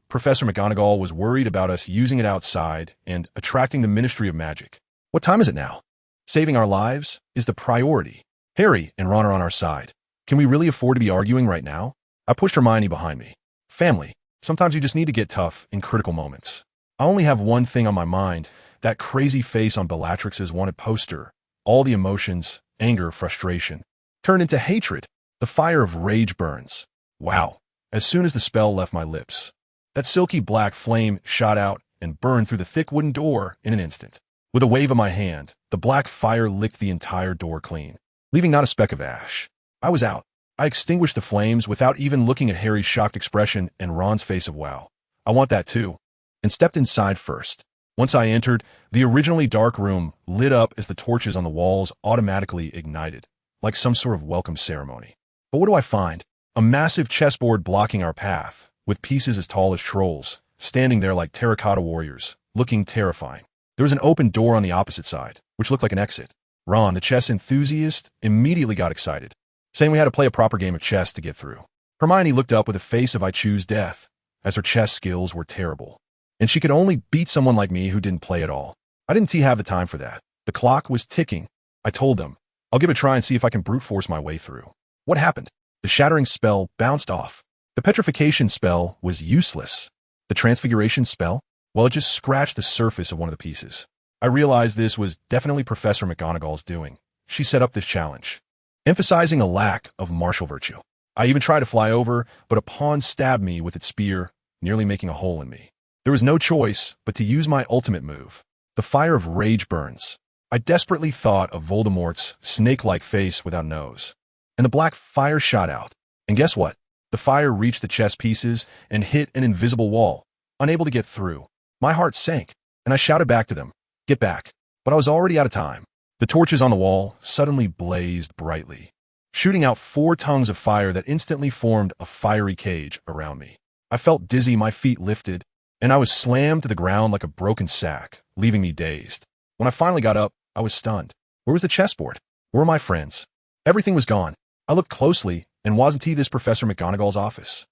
Professor McGonagall was worried about us using it outside and attracting the Ministry of Magic. What time is it now? Saving our lives is the priority. Harry and Ron are on our side. Can we really afford to be arguing right now? I pushed Hermione behind me. Family. Sometimes you just need to get tough in critical moments. I only have one thing on my mind, that crazy face on Bellatrix's wanted poster. All the emotions, anger, frustration, turned into hatred. The fire of rage burns. Wow. As soon as the spell left my lips, that silky black flame shot out and burned through the thick wooden door in an instant. With a wave of my hand, the black fire licked the entire door clean, leaving not a speck of ash. I was out. I extinguished the flames without even looking at Harry's shocked expression and Ron's face of wow. I want that too. And stepped inside first. Once I entered, the originally dark room lit up as the torches on the walls automatically ignited, like some sort of welcome ceremony. But what do I find? A massive chessboard blocking our path, with pieces as tall as trolls, standing there like terracotta warriors, looking terrifying. There was an open door on the opposite side, which looked like an exit. Ron, the chess enthusiast, immediately got excited, saying we had to play a proper game of chess to get through. Hermione looked up with a face of I choose death, as her chess skills were terrible. And she could only beat someone like me who didn't play at all. I didn't have the time for that. The clock was ticking. I told them, I'll give it a try and see if I can brute force my way through. What happened? The shattering spell bounced off. The petrification spell was useless. The transfiguration spell? Well, it just scratched the surface of one of the pieces. I realized this was definitely Professor McGonagall's doing. She set up this challenge, emphasizing a lack of martial virtue. I even tried to fly over, but a pawn stabbed me with its spear, nearly making a hole in me. There was no choice but to use my ultimate move. The fire of rage burns. I desperately thought of Voldemort's snake-like face without nose. And the black fire shot out. And guess what? The fire reached the chess pieces and hit an invisible wall, unable to get through. My heart sank, and I shouted back to them, "Get back." But I was already out of time. The torches on the wall suddenly blazed brightly, shooting out 4 tongues of fire that instantly formed a fiery cage around me. I felt dizzy, my feet lifted, and I was slammed to the ground like a broken sack, leaving me dazed. When I finally got up, I was stunned. Where was the chessboard? Where were my friends? Everything was gone. I looked closely, and wasn't this Professor McGonagall's office?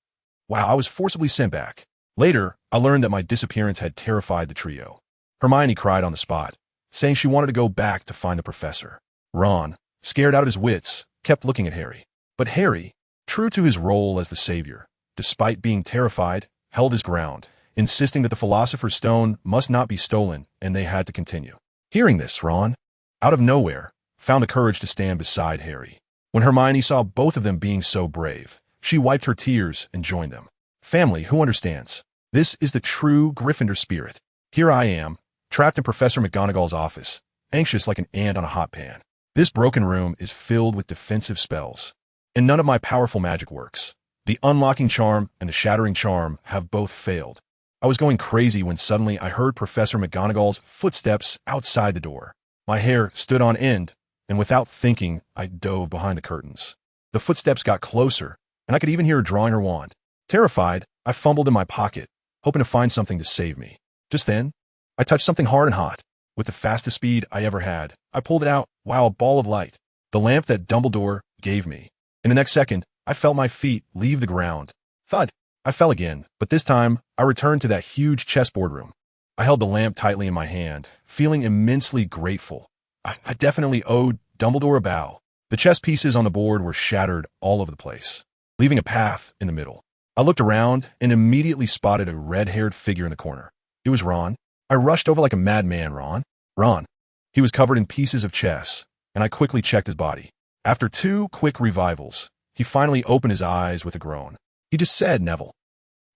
Wow, I was forcibly sent back. Later, I learned that my disappearance had terrified the trio. Hermione cried on the spot, saying she wanted to go back to find the professor. Ron, scared out of his wits, kept looking at Harry. But Harry, true to his role as the savior, despite being terrified, held his ground, insisting that the Philosopher's Stone must not be stolen, and they had to continue. Hearing this, Ron, out of nowhere, found the courage to stand beside Harry. When Hermione saw both of them being so brave, she wiped her tears and joined them. Family, who understands? This is the true Gryffindor spirit. Here I am, trapped in Professor McGonagall's office, anxious like an ant on a hot pan. This broken room is filled with defensive spells, and none of my powerful magic works. The unlocking charm and the shattering charm have both failed. I was going crazy when suddenly I heard Professor McGonagall's footsteps outside the door. My hair stood on end, and without thinking, I dove behind the curtains. The footsteps got closer, and I could even hear her drawing her wand. Terrified, I fumbled in my pocket, hoping to find something to save me. Just then, I touched something hard and hot. With the fastest speed I ever had, I pulled it out. Wow, a ball of light. The lamp that Dumbledore gave me. In the next second, I felt my feet leave the ground. Thud! I fell again, but this time, I returned to that huge chessboard room. I held the lamp tightly in my hand, feeling immensely grateful. I definitely owed Dumbledore a bow. The chess pieces on the board were shattered all over the place, leaving a path in the middle. I looked around and immediately spotted a red-haired figure in the corner. It was Ron. I rushed over like a madman. Ron. He was covered in pieces of chess, and I quickly checked his body. After 2 quick revivals, he finally opened his eyes with a groan. He just said, "Neville,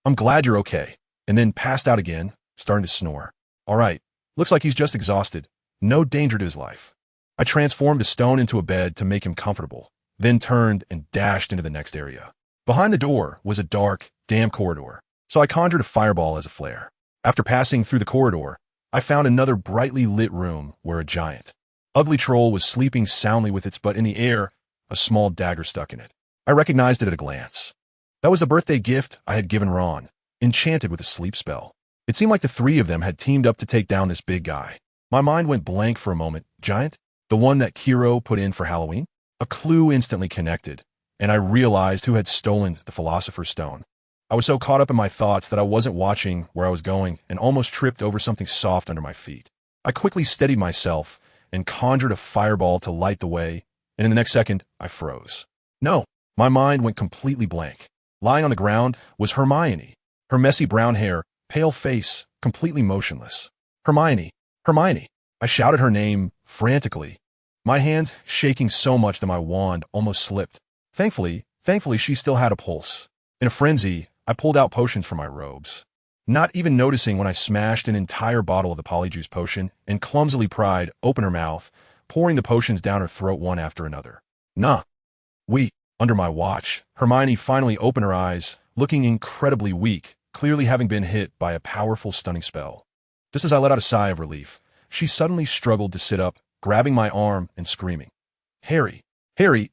I'm glad you're okay," and then passed out again, starting to snore. All right, looks like he's just exhausted. No danger to his life. I transformed a stone into a bed to make him comfortable, then turned and dashed into the next area. Behind the door was a dark, damp corridor, so I conjured a fireball as a flare. After passing through the corridor, I found another brightly lit room where a giant, ugly troll was sleeping soundly with its butt in the air, a small dagger stuck in it. I recognized it at a glance. That was the birthday gift I had given Ron, enchanted with a sleep spell. It seemed like the three of them had teamed up to take down this big guy. My mind went blank for a moment. Giant? The one that Kiro put in for Halloween? A clue instantly connected, and I realized who had stolen the Philosopher's Stone. I was so caught up in my thoughts that I wasn't watching where I was going and almost tripped over something soft under my feet. I quickly steadied myself and conjured a fireball to light the way, and in the next second, I froze. No, my mind went completely blank. Lying on the ground was Hermione, her messy brown hair, pale face, completely motionless. Hermione, Hermione. I shouted her name frantically, my hands shaking so much that my wand almost slipped. Thankfully, she still had a pulse. In a frenzy, I pulled out potions from my robes, not even noticing when I smashed an entire bottle of the polyjuice potion and clumsily pried open her mouth, pouring the potions down her throat one after another. Nah. Under my watch, Hermione finally opened her eyes, looking incredibly weak, clearly having been hit by a powerful stunning spell. Just as I let out a sigh of relief, she suddenly struggled to sit up, grabbing my arm and screaming, Harry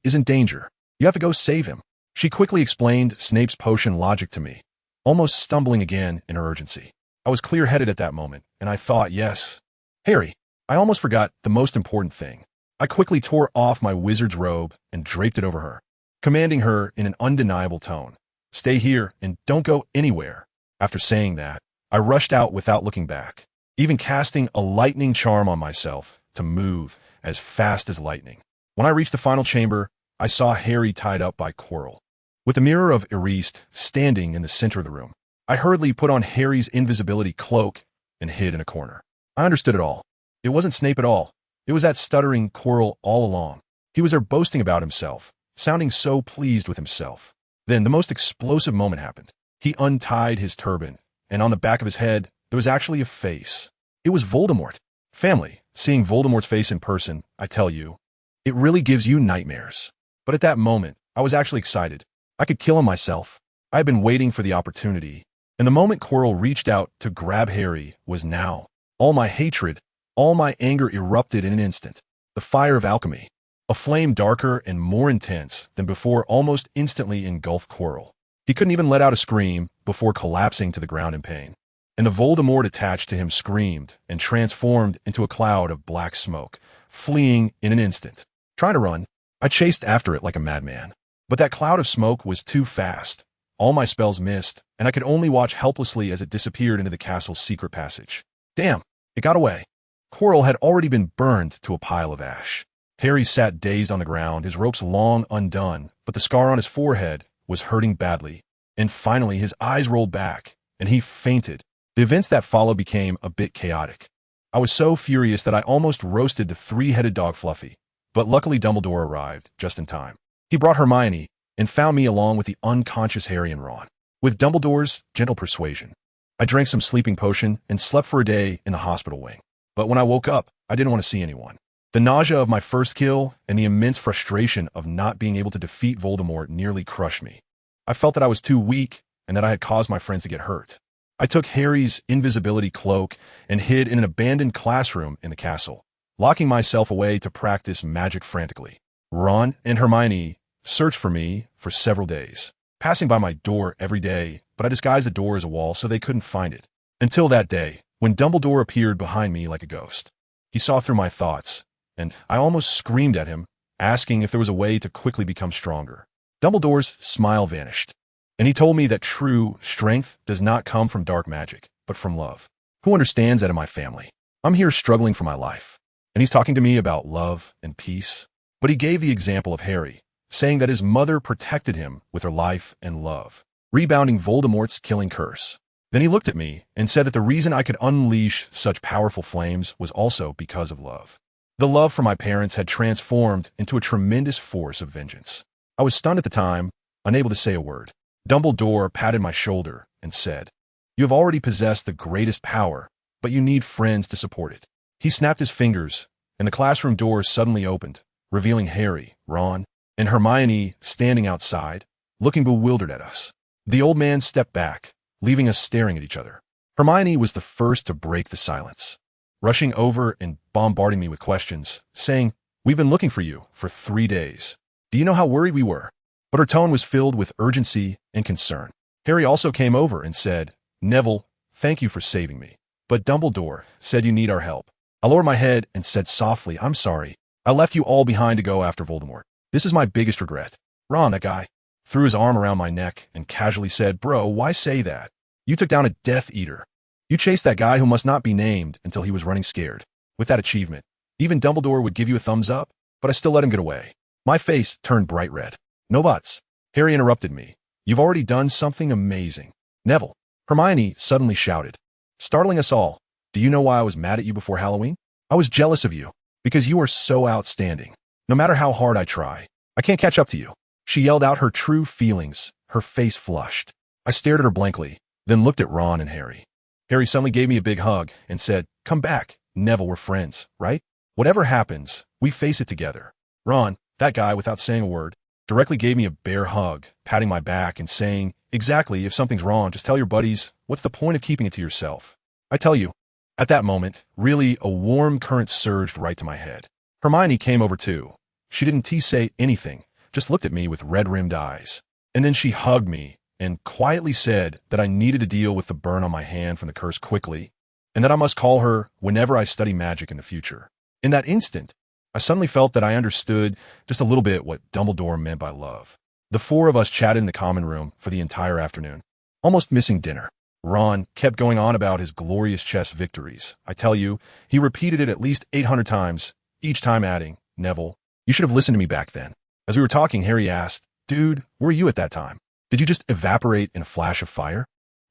is in danger. You have to go save him. She quickly explained Snape's potion logic to me, almost stumbling again in her urgency. I was clear-headed at that moment, and I thought, yes. Harry, I almost forgot the most important thing. I quickly tore off my wizard's robe and draped it over her, commanding her in an undeniable tone, stay here and don't go anywhere. After saying that, I rushed out without looking back, even casting a lightning charm on myself to move as fast as lightning. When I reached the final chamber, I saw Harry tied up by Quirrell, with the mirror of Eriste standing in the center of the room. I hurriedly put on Harry's invisibility cloak and hid in a corner. I understood it all. It wasn't Snape at all. It was that stuttering Quirrell all along. He was there boasting about himself, sounding so pleased with himself. Then the most explosive moment happened. He untied his turban, and on the back of his head, there was actually a face. It was Voldemort. Family, seeing Voldemort's face in person, I tell you, it really gives you nightmares. But at that moment, I was actually excited. I could kill him myself. I had been waiting for the opportunity, and the moment Quirrell reached out to grab Harry was now. All my hatred, all my anger erupted in an instant. The fire of alchemy, a flame darker and more intense than before, almost instantly engulfed Quirrell. He couldn't even let out a scream before collapsing to the ground in pain. And the Voldemort attached to him screamed and transformed into a cloud of black smoke, fleeing in an instant. Trying to run, I chased after it like a madman. But that cloud of smoke was too fast. All my spells missed, and I could only watch helplessly as it disappeared into the castle's secret passage. Damn, it got away. Quirrell had already been burned to a pile of ash. Harry sat dazed on the ground, his ropes long undone, but the scar on his forehead was hurting badly. And finally, his eyes rolled back, and he fainted. The events that followed became a bit chaotic. I was so furious that I almost roasted the three-headed dog Fluffy, but luckily Dumbledore arrived just in time. He brought Hermione and found me along with the unconscious Harry and Ron. With Dumbledore's gentle persuasion, I drank some sleeping potion and slept for a day in the hospital wing. But when I woke up, I didn't want to see anyone. The nausea of my first kill and the immense frustration of not being able to defeat Voldemort nearly crushed me. I felt that I was too weak and that I had caused my friends to get hurt. I took Harry's invisibility cloak and hid in an abandoned classroom in the castle, locking myself away to practice magic frantically. Ron and Hermione searched for me for several days, passing by my door every day, but I disguised the door as a wall so they couldn't find it. Until that day, when Dumbledore appeared behind me like a ghost. He saw through my thoughts, and I almost screamed at him, asking if there was a way to quickly become stronger. Dumbledore's smile vanished, and he told me that true strength does not come from dark magic, but from love. Who understands that in my family? I'm here struggling for my life, and he's talking to me about love and peace. But he gave the example of Harry, saying that his mother protected him with her life and love, rebounding Voldemort's killing curse. Then he looked at me and said that the reason I could unleash such powerful flames was also because of love. The love for my parents had transformed into a tremendous force of vengeance. I was stunned at the time, unable to say a word. Dumbledore patted my shoulder and said, "You have already possessed the greatest power, but you need friends to support it." He snapped his fingers, and the classroom door suddenly opened, revealing Harry, Ron, and Hermione standing outside, looking bewildered at us. The old man stepped back, leaving us staring at each other. Hermione was the first to break the silence, rushing over and bombarding me with questions, saying, "We've been looking for you for 3 days. Do you know how worried we were?" but her tone was filled with urgency and concern. Harry also came over and said, "Neville, thank you for saving me. But Dumbledore said you need our help." I lowered my head and said softly, "I'm sorry. I left you all behind to go after Voldemort. This is my biggest regret." Ron, that guy, threw his arm around my neck and casually said, "Bro, why say that? You took down a Death Eater. You chased that guy who must not be named until he was running scared. With that achievement, even Dumbledore would give you a thumbs up, but I still let him get away." My face turned bright red. "No buts." Harry interrupted me. "You've already done something amazing." "Neville," Hermione suddenly shouted, startling us all. "Do you know why I was mad at you before Halloween? I was jealous of you, because you are so outstanding. No matter how hard I try, I can't catch up to you." She yelled out her true feelings, her face flushed. I stared at her blankly, then looked at Ron and Harry. Harry suddenly gave me a big hug and said, "Come back, Neville, we're friends, right? Whatever happens, we face it together." Ron, that guy without saying a word, directly gave me a bear hug, patting my back and saying, "Exactly, if something's wrong, just tell your buddies. What's the point of keeping it to yourself?" I tell you, at that moment, really a warm current surged right to my head. Hermione came over too. She didn't say anything, just looked at me with red-rimmed eyes. And then she hugged me and quietly said that I needed to deal with the burn on my hand from the curse quickly, and that I must call her whenever I study magic in the future. In that instant, I suddenly felt that I understood just a little bit what Dumbledore meant by love. The four of us chatted in the common room for the entire afternoon, almost missing dinner. Ron kept going on about his glorious chess victories. I tell you, he repeated it at least 800 times, each time adding, "Neville, you should have listened to me back then." As we were talking, Harry asked, "Dude, where were you at that time? Did you just evaporate in a flash of fire?"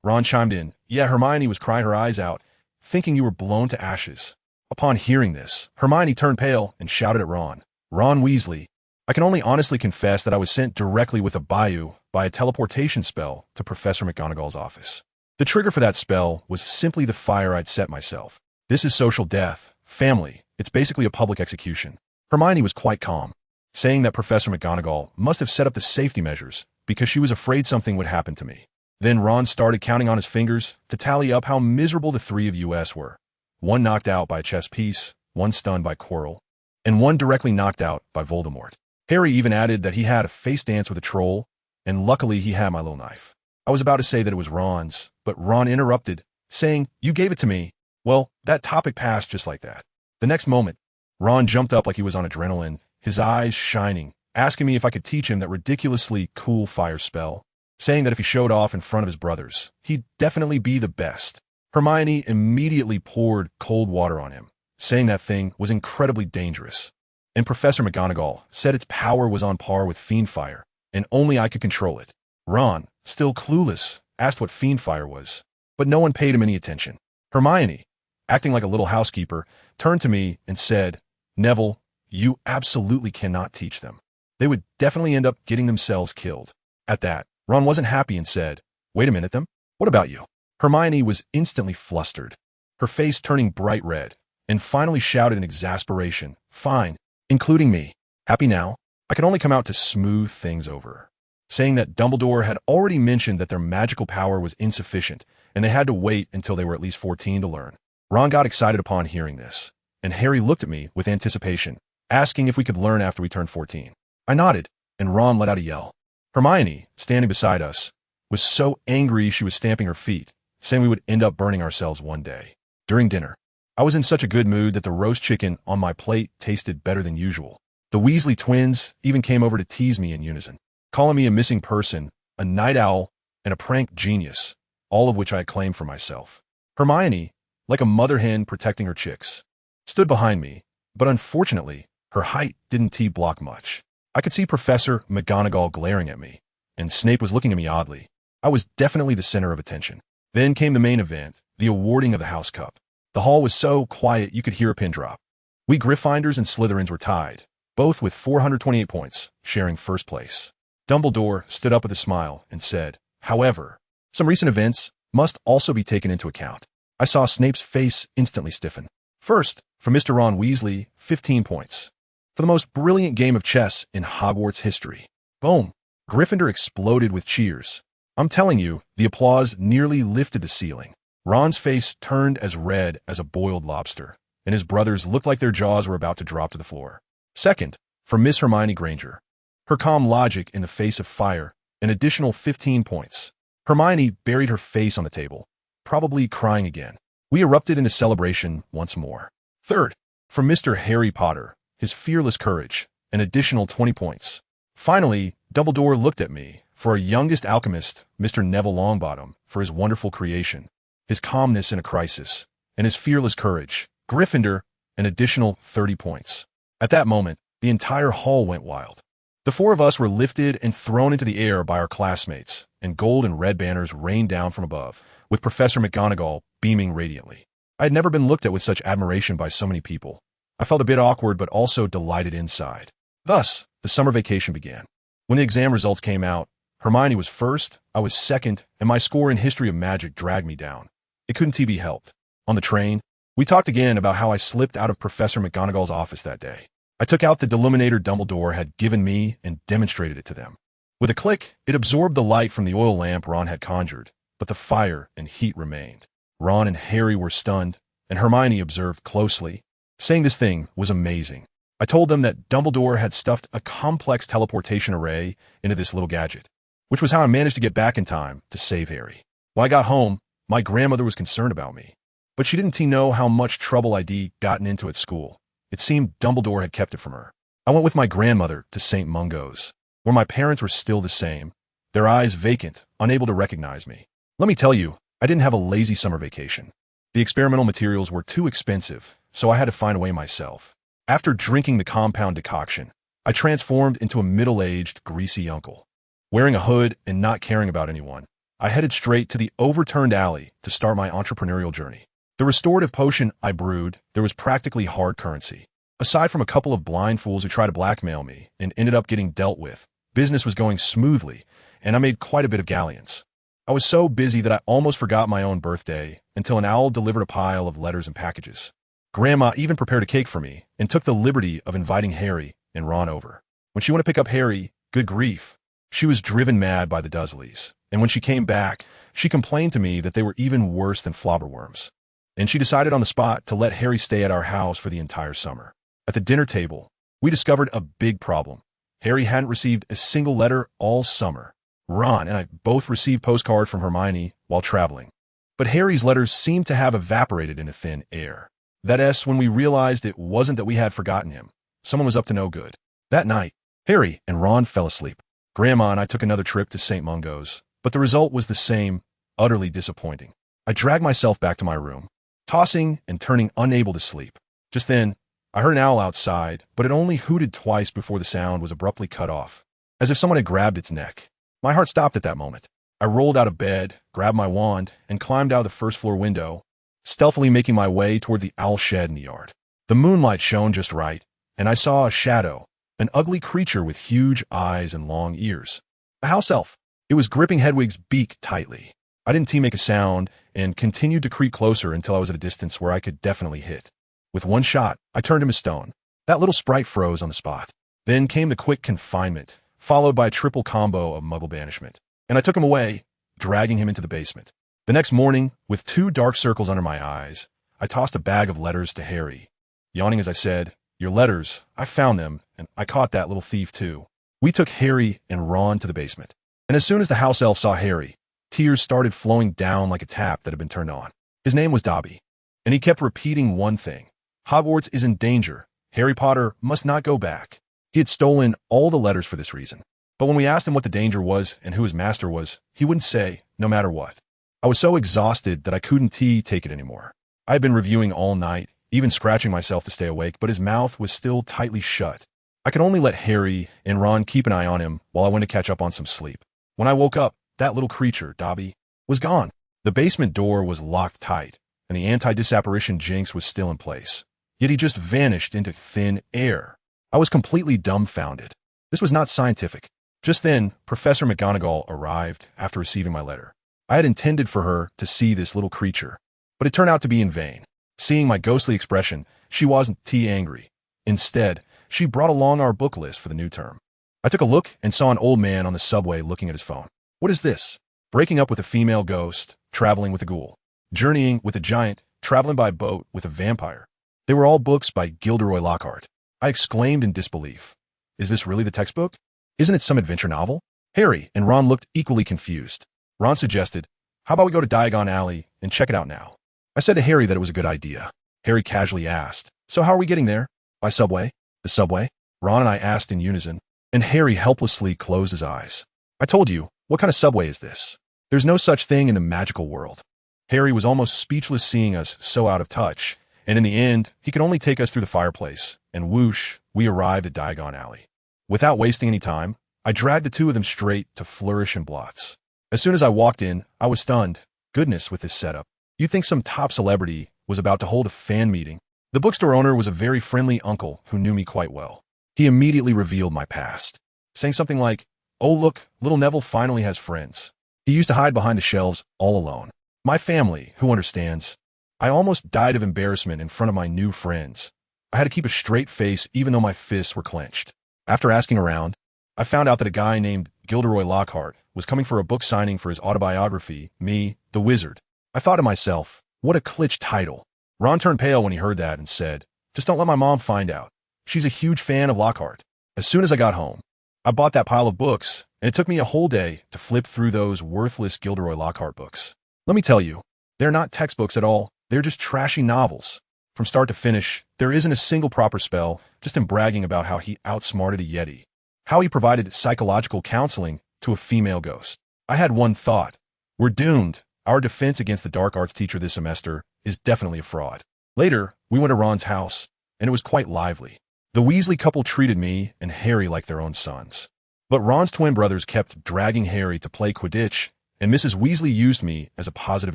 Ron chimed in, "Yeah, Hermione was crying her eyes out, thinking you were blown to ashes." Upon hearing this, Hermione turned pale and shouted at Ron, "Ron Weasley, I can only honestly confess that I was sent directly with a bayou by a teleportation spell to Professor McGonagall's office. The trigger for that spell was simply the fire I'd set myself. This is social death, family, it's basically a public execution." Hermione was quite calm, saying that Professor McGonagall must have set up the safety measures because she was afraid something would happen to me. Then Ron started counting on his fingers to tally up how miserable the three of us were. One knocked out by a chess piece, one stunned by Quirrell, and one directly knocked out by Voldemort. Harry even added that he had a face dance with a troll, and luckily he had my little knife. I was about to say that it was Ron's, but Ron interrupted, saying, "You gave it to me." Well, that topic passed just like that. The next moment, Ron jumped up like he was on adrenaline, his eyes shining, asking me if I could teach him that ridiculously cool fire spell, saying that if he showed off in front of his brothers, he'd definitely be the best. Hermione immediately poured cold water on him, saying that thing was incredibly dangerous. And Professor McGonagall said its power was on par with fiend fire, and only I could control it. Ron, still clueless, asked what fiend fire was, but no one paid him any attention. Hermione, acting like a little housekeeper, turned to me and said, "Neville, you absolutely cannot teach them. They would definitely end up getting themselves killed." At that, Ron wasn't happy and said, "Wait a minute, them? What about you?" Hermione was instantly flustered, her face turning bright red, and finally shouted in exasperation, "Fine, including me. Happy now? I can only come out to smooth things over," saying that Dumbledore had already mentioned that their magical power was insufficient, and they had to wait until they were at least 14 to learn. Ron got excited upon hearing this, and Harry looked at me with anticipation, asking if we could learn after we turned 14. I nodded, and Ron let out a yell. Hermione, standing beside us, was so angry she was stamping her feet, saying we would end up burning ourselves one day. During dinner, I was in such a good mood that the roast chicken on my plate tasted better than usual. The Weasley twins even came over to tease me in unison, calling me a missing person, a night owl, and a prank genius, all of which I claimed for myself. Hermione, like a mother hen protecting her chicks, stood behind me, but unfortunately, her height didn't block much. I could see Professor McGonagall glaring at me, and Snape was looking at me oddly. I was definitely the center of attention. Then came the main event, the awarding of the House Cup. The hall was so quiet you could hear a pin drop. We Gryffindors and Slytherins were tied, both with 428 points, sharing first place. Dumbledore stood up with a smile and said, "However, some recent events must also be taken into account." I saw Snape's face instantly stiffen. First, for Mr. Ron Weasley, 15 points. For the most brilliant game of chess in Hogwarts history. Boom! Gryffindor exploded with cheers. I'm telling you, the applause nearly lifted the ceiling. Ron's face turned as red as a boiled lobster, and his brothers looked like their jaws were about to drop to the floor. Second, for Miss Hermione Granger. Her calm logic in the face of fire, an additional 15 points. Hermione buried her face on the table, probably crying again. We erupted into celebration once more. Third, from Mr. Harry Potter, his fearless courage, an additional 20 points. Finally, Dumbledore looked at me, for our youngest alchemist, Mr. Neville Longbottom, for his wonderful creation, his calmness in a crisis, and his fearless courage. Gryffindor, an additional 30 points. At that moment, the entire hall went wild. The four of us were lifted and thrown into the air by our classmates, and gold and red banners rained down from above, with Professor McGonagall beaming radiantly. I had never been looked at with such admiration by so many people. I felt a bit awkward but also delighted inside. Thus, the summer vacation began. When the exam results came out, Hermione was first, I was second, and my score in History of Magic dragged me down. It couldn't be helped. On the train, we talked again about how I slipped out of Professor McGonagall's office that day. I took out the Deluminator Dumbledore had given me and demonstrated it to them. With a click, it absorbed the light from the oil lamp Ron had conjured, but the fire and heat remained. Ron and Harry were stunned, and Hermione observed closely. Saying this thing was amazing. I told them that Dumbledore had stuffed a complex teleportation array into this little gadget, which was how I managed to get back in time to save Harry. When I got home, my grandmother was concerned about me, but she didn't know how much trouble I'd gotten into at school. It seemed Dumbledore had kept it from her. I went with my grandmother to St. Mungo's, where my parents were still the same, their eyes vacant, unable to recognize me. Let me tell you, I didn't have a lazy summer vacation. The experimental materials were too expensive, so I had to find a way myself. After drinking the compound decoction, I transformed into a middle-aged, greasy uncle. Wearing a hood and not caring about anyone, I headed straight to the overturned alley to start my entrepreneurial journey. The restorative potion I brewed, there was practically hard currency. Aside from a couple of blind fools who tried to blackmail me and ended up getting dealt with, business was going smoothly, and I made quite a bit of galleons. I was so busy that I almost forgot my own birthday until an owl delivered a pile of letters and packages. Grandma even prepared a cake for me and took the liberty of inviting Harry and Ron over. When she went to pick up Harry, good grief, she was driven mad by the Dursleys, and when she came back, she complained to me that they were even worse than flobberworms. And she decided on the spot to let Harry stay at our house for the entire summer. At the dinner table, we discovered a big problem. Harry hadn't received a single letter all summer. Ron and I both received postcards from Hermione while traveling, but Harry's letters seemed to have evaporated into thin air. That's when we realized it wasn't that we had forgotten him. Someone was up to no good. That night, Harry and Ron fell asleep. Grandma and I took another trip to St. Mungo's, but the result was the same, utterly disappointing. I dragged myself back to my room, tossing and turning, unable to sleep. Just then, I heard an owl outside, but it only hooted twice before the sound was abruptly cut off, as if someone had grabbed its neck. My heart stopped at that moment. I rolled out of bed, grabbed my wand, and climbed out of the first-floor window, stealthily making my way toward the owl shed in the yard. The moonlight shone just right, and I saw a shadow, an ugly creature with huge eyes and long ears. A house elf. It was gripping Hedwig's beak tightly. I didn't make a sound and continued to creep closer until I was at a distance where I could definitely hit. With one shot, I turned him to stone. That little sprite froze on the spot. Then came the quick confinement, followed by a triple combo of muggle banishment. And I took him away, dragging him into the basement. The next morning, with 2 dark circles under my eyes, I tossed a bag of letters to Harry. Yawning as I said, "Your letters, I found them, and I caught that little thief too." We took Harry and Ron to the basement. And as soon as the house elf saw Harry, tears started flowing down like a tap that had been turned on. His name was Dobby, and he kept repeating one thing. Hogwarts is in danger. Harry Potter must not go back. He had stolen all the letters for this reason. But when we asked him what the danger was and who his master was, he wouldn't say, no matter what. I was so exhausted that I couldn't take it anymore. I had been reviewing all night, even scratching myself to stay awake, but his mouth was still tightly shut. I could only let Harry and Ron keep an eye on him while I went to catch up on some sleep. When I woke up, that little creature, Dobby, was gone. The basement door was locked tight, and the anti-disapparition jinx was still in place. Yet he just vanished into thin air. I was completely dumbfounded. This was not scientific. Just then, Professor McGonagall arrived after receiving my letter. I had intended for her to see this little creature, but it turned out to be in vain. Seeing my ghostly expression, she wasn't angry. Instead, she brought along our book list for the new term. I took a look and saw an old man on the subway looking at his phone. What is this? Breaking up with a female ghost, traveling with a ghoul. Journeying with a giant, traveling by boat with a vampire. They were all books by Gilderoy Lockhart. I exclaimed in disbelief. Is this really the textbook? Isn't it some adventure novel? Harry and Ron looked equally confused. Ron suggested, how about we go to Diagon Alley and check it out now? I said to Harry that it was a good idea. Harry casually asked, so how are we getting there? By subway? The subway? Ron and I asked in unison, and Harry helplessly closed his eyes. I told you, what kind of subway is this? There's no such thing in the magical world. Harry was almost speechless seeing us so out of touch, and in the end, he could only take us through the fireplace, and whoosh, we arrived at Diagon Alley. Without wasting any time, I dragged the two of them straight to Flourish and Blots. As soon as I walked in, I was stunned. Goodness, with this setup. You'd think some top celebrity was about to hold a fan meeting. The bookstore owner was a very friendly uncle who knew me quite well. He immediately revealed my past, saying something like, oh look, little Neville finally has friends. He used to hide behind the shelves all alone. My family, who understands? I almost died of embarrassment in front of my new friends. I had to keep a straight face even though my fists were clenched. After asking around, I found out that a guy named Gilderoy Lockhart was coming for a book signing for his autobiography, Me, the Wizard. I thought to myself, what a clitch title. Ron turned pale when he heard that and said, just don't let my mom find out. She's a huge fan of Lockhart. As soon as I got home, I bought that pile of books, and it took me a whole day to flip through those worthless Gilderoy Lockhart books. Let me tell you, they're not textbooks at all. They're just trashy novels. From start to finish, there isn't a single proper spell, just him bragging about how he outsmarted a Yeti. How he provided psychological counseling to a female ghost. I had one thought. We're doomed. Our defense against the dark arts teacher this semester is definitely a fraud. Later, we went to Ron's house, and it was quite lively. The Weasley couple treated me and Harry like their own sons. But Ron's twin brothers kept dragging Harry to play Quidditch, and Mrs. Weasley used me as a positive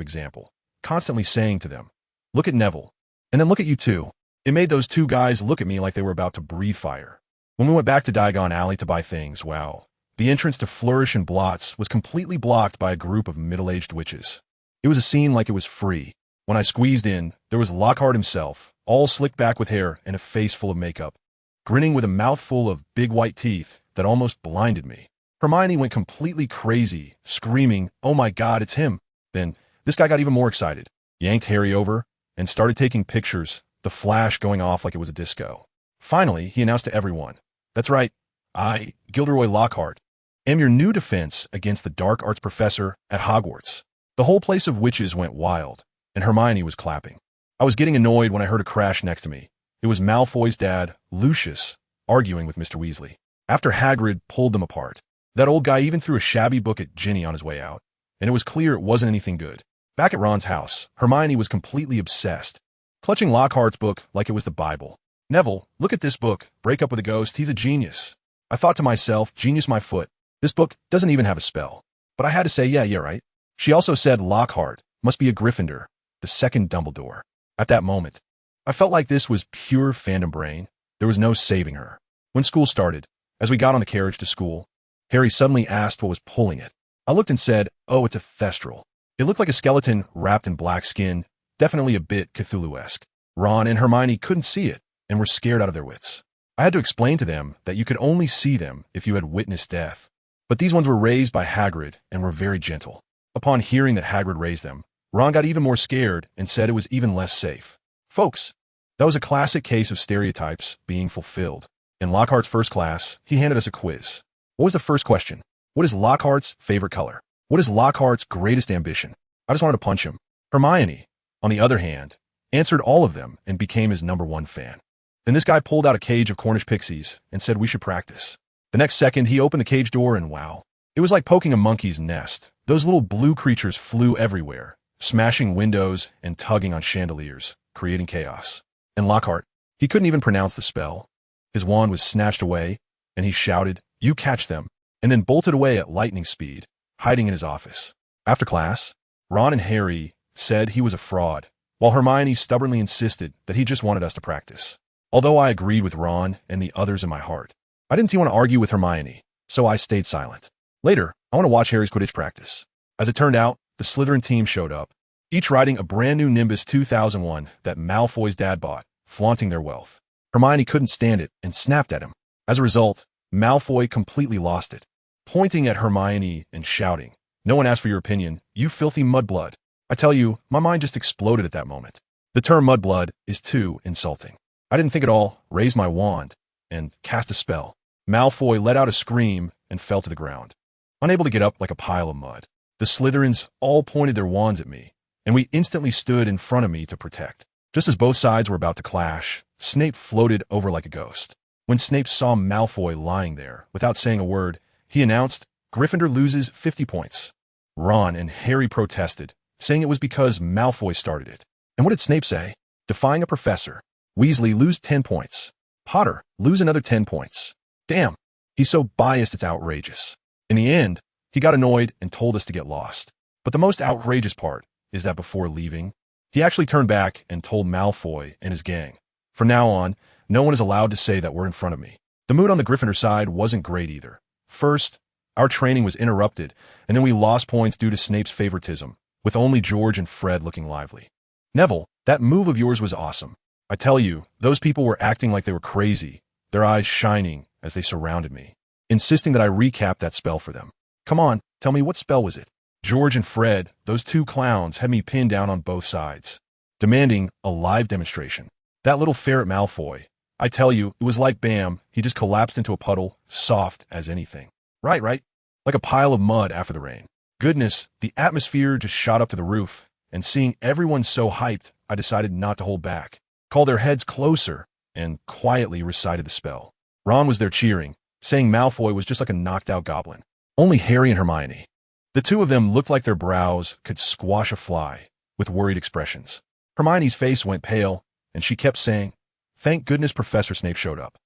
example, constantly saying to them, look at Neville, and then look at you too. It made those two guys look at me like they were about to breathe fire. When we went back to Diagon Alley to buy things, wow, the entrance to Flourish and Blots was completely blocked by a group of middle-aged witches. It was a scene like it was free. When I squeezed in, there was Lockhart himself, all slicked back with hair and a face full of makeup, grinning with a mouthful of big white teeth that almost blinded me. Hermione went completely crazy, screaming, oh my god, it's him. Then, this guy got even more excited, yanked Harry over, and started taking pictures, the flash going off like it was a disco. Finally, he announced to everyone, that's right, I, Gilderoy Lockhart, am your new defense against the dark arts professor at Hogwarts. The whole place of witches went wild, and Hermione was clapping. I was getting annoyed when I heard a crash next to me. It was Malfoy's dad, Lucius, arguing with Mr. Weasley. After Hagrid pulled them apart, that old guy even threw a shabby book at Ginny on his way out, and it was clear it wasn't anything good. Back at Ron's house, Hermione was completely obsessed, clutching Lockhart's book like it was the Bible. Neville, look at this book, Break Up with a Ghost, he's a genius. I thought to myself, genius my foot. This book doesn't even have a spell. But I had to say, yeah, right. She also said Lockhart must be a Gryffindor, the second Dumbledore. At that moment, I felt like this was pure fandom brain. There was no saving her. When school started, as we got on the carriage to school, Harry suddenly asked what was pulling it. I looked and said, oh, it's a thestral. It looked like a skeleton wrapped in black skin, definitely a bit Cthulhu-esque. Ron and Hermione couldn't see it and were scared out of their wits. I had to explain to them that you could only see them if you had witnessed death. But these ones were raised by Hagrid and were very gentle. Upon hearing that Hagrid raised them, Ron got even more scared and said it was even less safe. Folks, that was a classic case of stereotypes being fulfilled. In Lockhart's first class, he handed us a quiz. What was the first question? What is Lockhart's favorite color? What is Lockhart's greatest ambition? I just wanted to punch him. Hermione, on the other hand, answered all of them and became his #1 fan. Then this guy pulled out a cage of Cornish pixies and said we should practice. The next second, he opened the cage door and wow. It was like poking a monkey's nest. Those little blue creatures flew everywhere, smashing windows and tugging on chandeliers, creating chaos. And Lockhart, he couldn't even pronounce the spell. His wand was snatched away, and he shouted, you catch them, and then bolted away at lightning speed, hiding in his office. After class, Ron and Harry said he was a fraud, while Hermione stubbornly insisted that he just wanted us to practice. Although I agreed with Ron and the others in my heart, I didn't want to argue with Hermione, so I stayed silent. Later, I want to watch Harry's Quidditch practice. As it turned out, the Slytherin team showed up, each riding a brand new Nimbus 2001 that Malfoy's dad bought, flaunting their wealth. Hermione couldn't stand it and snapped at him. As a result, Malfoy completely lost it, pointing at Hermione and shouting, no one asked for your opinion, you filthy mudblood. I tell you, my mind just exploded at that moment. The term mudblood is too insulting. I didn't think at all, raised my wand, and cast a spell. Malfoy let out a scream and fell to the ground, unable to get up like a pile of mud. The Slytherins all pointed their wands at me, and we instantly stood in front of me to protect. Just as both sides were about to clash, Snape floated over like a ghost. When Snape saw Malfoy lying there, without saying a word, he announced, "Gryffindor loses 50 points. Ron and Harry protested, saying it was because Malfoy started it. And what did Snape say? Defying a professor. Weasley lose 10 points. Potter lose another 10 points. Damn, he's so biased it's outrageous. In the end, he got annoyed and told us to get lost. But the most outrageous part is that before leaving, he actually turned back and told Malfoy and his gang, from now on, no one is allowed to say that we're in front of me. The mood on the Gryffindor side wasn't great either. First, our training was interrupted, and then we lost points due to Snape's favoritism, with only George and Fred looking lively. Neville, that move of yours was awesome. I tell you, those people were acting like they were crazy, their eyes shining as they surrounded me, insisting that I recap that spell for them. Come on, tell me, what spell was it? George and Fred, those two clowns, had me pinned down on both sides, demanding a live demonstration. That little ferret Malfoy, I tell you, it was like bam, he just collapsed into a puddle, soft as anything. Right, like a pile of mud after the rain. Goodness, the atmosphere just shot up to the roof, and seeing everyone so hyped, I decided not to hold back, called their heads closer, and quietly recited the spell. Ron was there cheering, saying Malfoy was just like a knocked-out goblin. Only Harry and Hermione. The two of them looked like their brows could squash a fly, with worried expressions. Hermione's face went pale, and she kept saying, "Thank goodness Professor Snape showed up."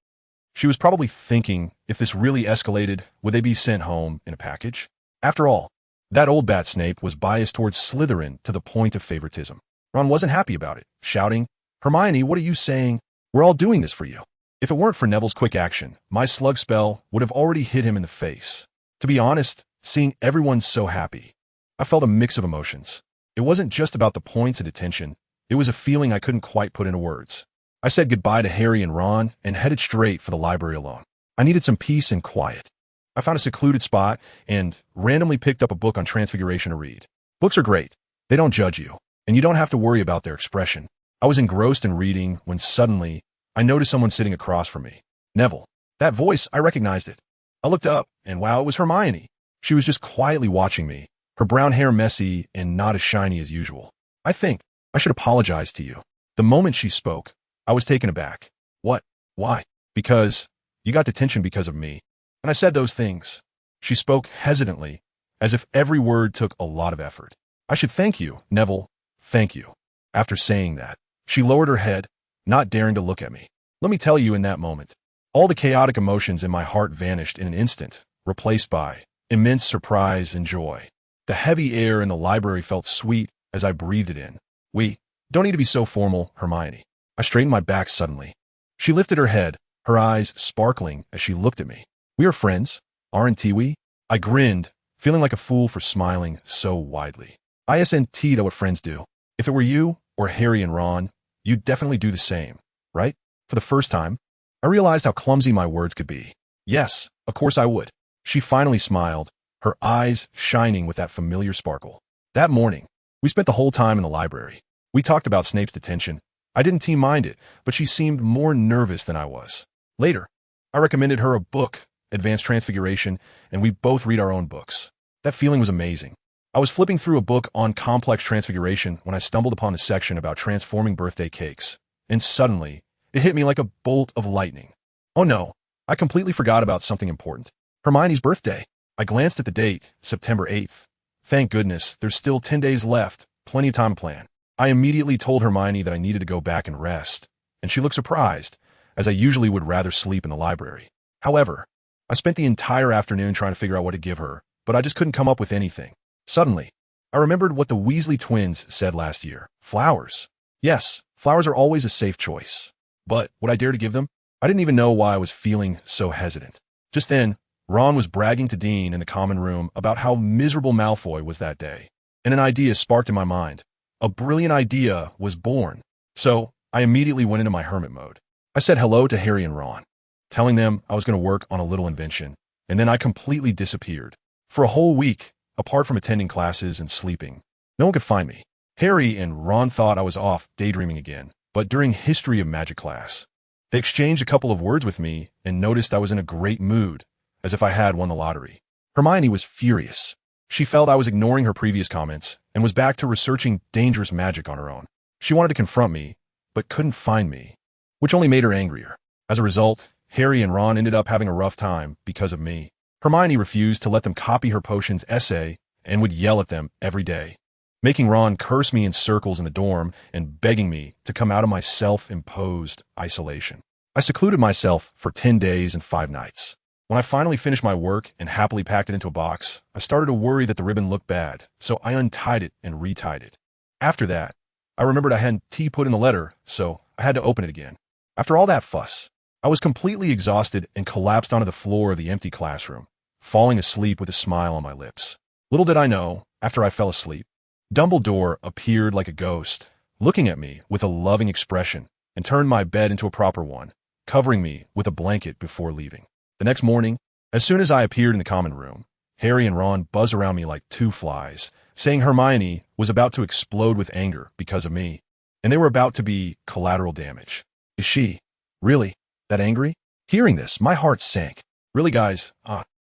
She was probably thinking, if this really escalated, would they be sent home in a package? After all, that old bat Snape was biased towards Slytherin to the point of favoritism. Ron wasn't happy about it, shouting, "Hermione, what are you saying? We're all doing this for you." If it weren't for Neville's quick action, my slug spell would have already hit him in the face. To be honest, seeing everyone so happy, I felt a mix of emotions. It wasn't just about the points and attention, it was a feeling I couldn't quite put into words. I said goodbye to Harry and Ron and headed straight for the library alone. I needed some peace and quiet. I found a secluded spot and randomly picked up a book on Transfiguration to read. Books are great. They don't judge you, and you don't have to worry about their expression. I was engrossed in reading when suddenly I noticed someone sitting across from me. Neville. That voice, I recognized it. I looked up, and wow, it was Hermione. She was just quietly watching me, her brown hair messy and not as shiny as usual. "I think I should apologize to you." The moment she spoke, I was taken aback. "What? Why?" "Because you got detention because of me." And I said those things. She spoke hesitantly, as if every word took a lot of effort. "I should thank you, Neville. Thank you." After saying that, she lowered her head, not daring to look at me. Let me tell you, in that moment, all the chaotic emotions in my heart vanished in an instant, replaced by immense surprise and joy. The heavy air in the library felt sweet as I breathed it in. "We don't need to be so formal, Hermione." I straightened my back suddenly. She lifted her head, her eyes sparkling as she looked at me. "We are friends, aren't we?" I grinned, feeling like a fool for smiling so widely. "Isn't that what friends do? If it were you, or Harry and Ron, you'd definitely do the same, right?" For the first time, I realized how clumsy my words could be. "Yes, of course I would." She finally smiled, her eyes shining with that familiar sparkle. That morning, we spent the whole time in the library. We talked about Snape's detention. I didn't mind it, but she seemed more nervous than I was. Later, I recommended her a book, Advanced Transfiguration, and we both read our own books. That feeling was amazing. I was flipping through a book on complex transfiguration when I stumbled upon the section about transforming birthday cakes, and suddenly, it hit me like a bolt of lightning. Oh no, I completely forgot about something important. Hermione's birthday. I glanced at the date, September 8th. Thank goodness, there's still 10 days left, plenty of time to plan. I immediately told Hermione that I needed to go back and rest, and she looked surprised, as I usually would rather sleep in the library. However, I spent the entire afternoon trying to figure out what to give her, but I just couldn't come up with anything. Suddenly, I remembered what the Weasley twins said last year. Flowers. Yes, flowers are always a safe choice. But would I dare to give them? I didn't even know why I was feeling so hesitant. Just then, Ron was bragging to Dean in the common room about how miserable Malfoy was that day, and an idea sparked in my mind. A brilliant idea was born. So, I immediately went into my hermit mode. I said hello to Harry and Ron, telling them I was going to work on a little invention, and then I completely disappeared. For a whole week, apart from attending classes and sleeping, no one could find me. Harry and Ron thought I was off daydreaming again, but during History of Magic class, they exchanged a couple of words with me and noticed I was in a great mood, as if I had won the lottery. Hermione was furious. She felt I was ignoring her previous comments and was back to researching dangerous magic on her own. She wanted to confront me, but couldn't find me, which only made her angrier. As a result, Harry and Ron ended up having a rough time because of me. Hermione refused to let them copy her potions essay and would yell at them every day, making Ron curse me in circles in the dorm and begging me to come out of my self-imposed isolation. I secluded myself for 10 days and 5 nights. When I finally finished my work and happily packed it into a box, I started to worry that the ribbon looked bad, so I untied it and retied it. After that, I remembered I hadn't tea put in the letter, so I had to open it again. After all that fuss, I was completely exhausted and collapsed onto the floor of the empty classroom, falling asleep with a smile on my lips. Little did I know, after I fell asleep, Dumbledore appeared like a ghost, looking at me with a loving expression, and turned my bed into a proper one, covering me with a blanket before leaving. The next morning, as soon as I appeared in the common room, Harry and Ron buzzed around me like 2 flies, saying Hermione was about to explode with anger because of me, and they were about to be collateral damage. Is she really that angry? Hearing this, my heart sank. Really, guys,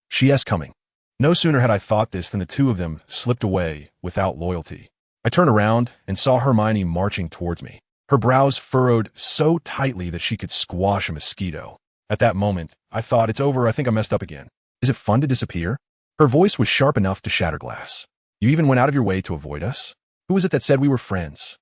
she's coming. No sooner had I thought this than the 2 of them slipped away without loyalty. I turned around and saw Hermione marching towards me, her brows furrowed so tightly that she could squash a mosquito. At that moment, I thought, it's over, I think I messed up again. Is it fun to disappear? Her voice was sharp enough to shatter glass. You even went out of your way to avoid us? Who was it that said we were friends?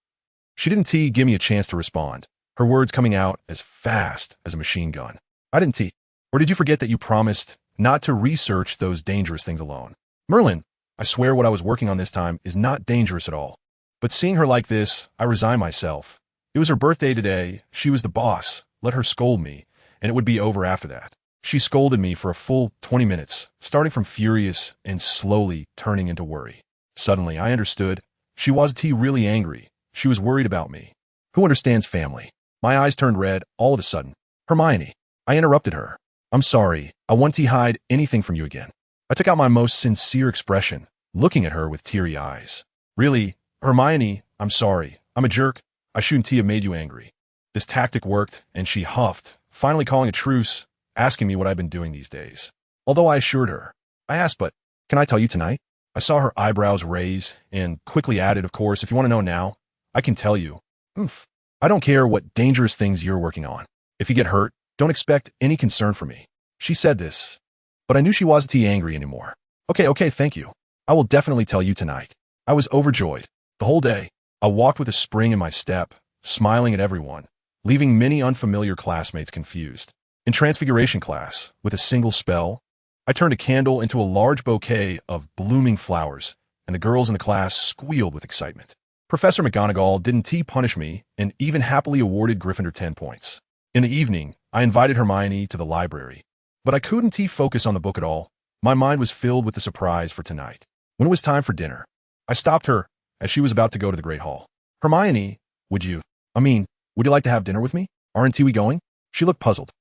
She didn't give me a chance to respond, her words coming out as fast as a machine gun. I didn't. Or did you forget that you promised not to research those dangerous things alone? Merlin, I swear what I was working on this time is not dangerous at all. But seeing her like this, I resigned myself. It was her birthday today, she was the boss, let her scold me, and it would be over after that. She scolded me for a full 20 minutes, starting from furious and slowly turning into worry. Suddenly, I understood. She wasn't really angry. She was worried about me. Who understands family? My eyes turned red all of a sudden. Hermione, I interrupted her. I'm sorry, I won't hide anything from you again. I took out my most sincere expression, looking at her with teary eyes. Really, Hermione, I'm sorry. I'm a jerk. I shouldn't have made you angry. This tactic worked, and she huffed, finally calling a truce, asking me what I've been doing these days. Although I assured her, I asked, but can I tell you tonight? I saw her eyebrows raise and quickly added, of course, if you want to know now, I can tell you. I don't care what dangerous things you're working on. If you get hurt, don't expect any concern from me. She said this, but I knew she wasn't angry anymore. Okay, thank you. I will definitely tell you tonight. I was overjoyed. The whole day, I walked with a spring in my step, smiling at everyone, leaving many unfamiliar classmates confused. In Transfiguration class, with a single spell, I turned a candle into a large bouquet of blooming flowers, and the girls in the class squealed with excitement. Professor McGonagall didn't punish me and even happily awarded Gryffindor 10 points. In the evening, I invited Hermione to the library, but I couldn't focus on the book at all. My mind was filled with the surprise for tonight. When it was time for dinner, I stopped her as she was about to go to the Great Hall. Hermione, would you like to have dinner with me? Aren't we going? She looked puzzled.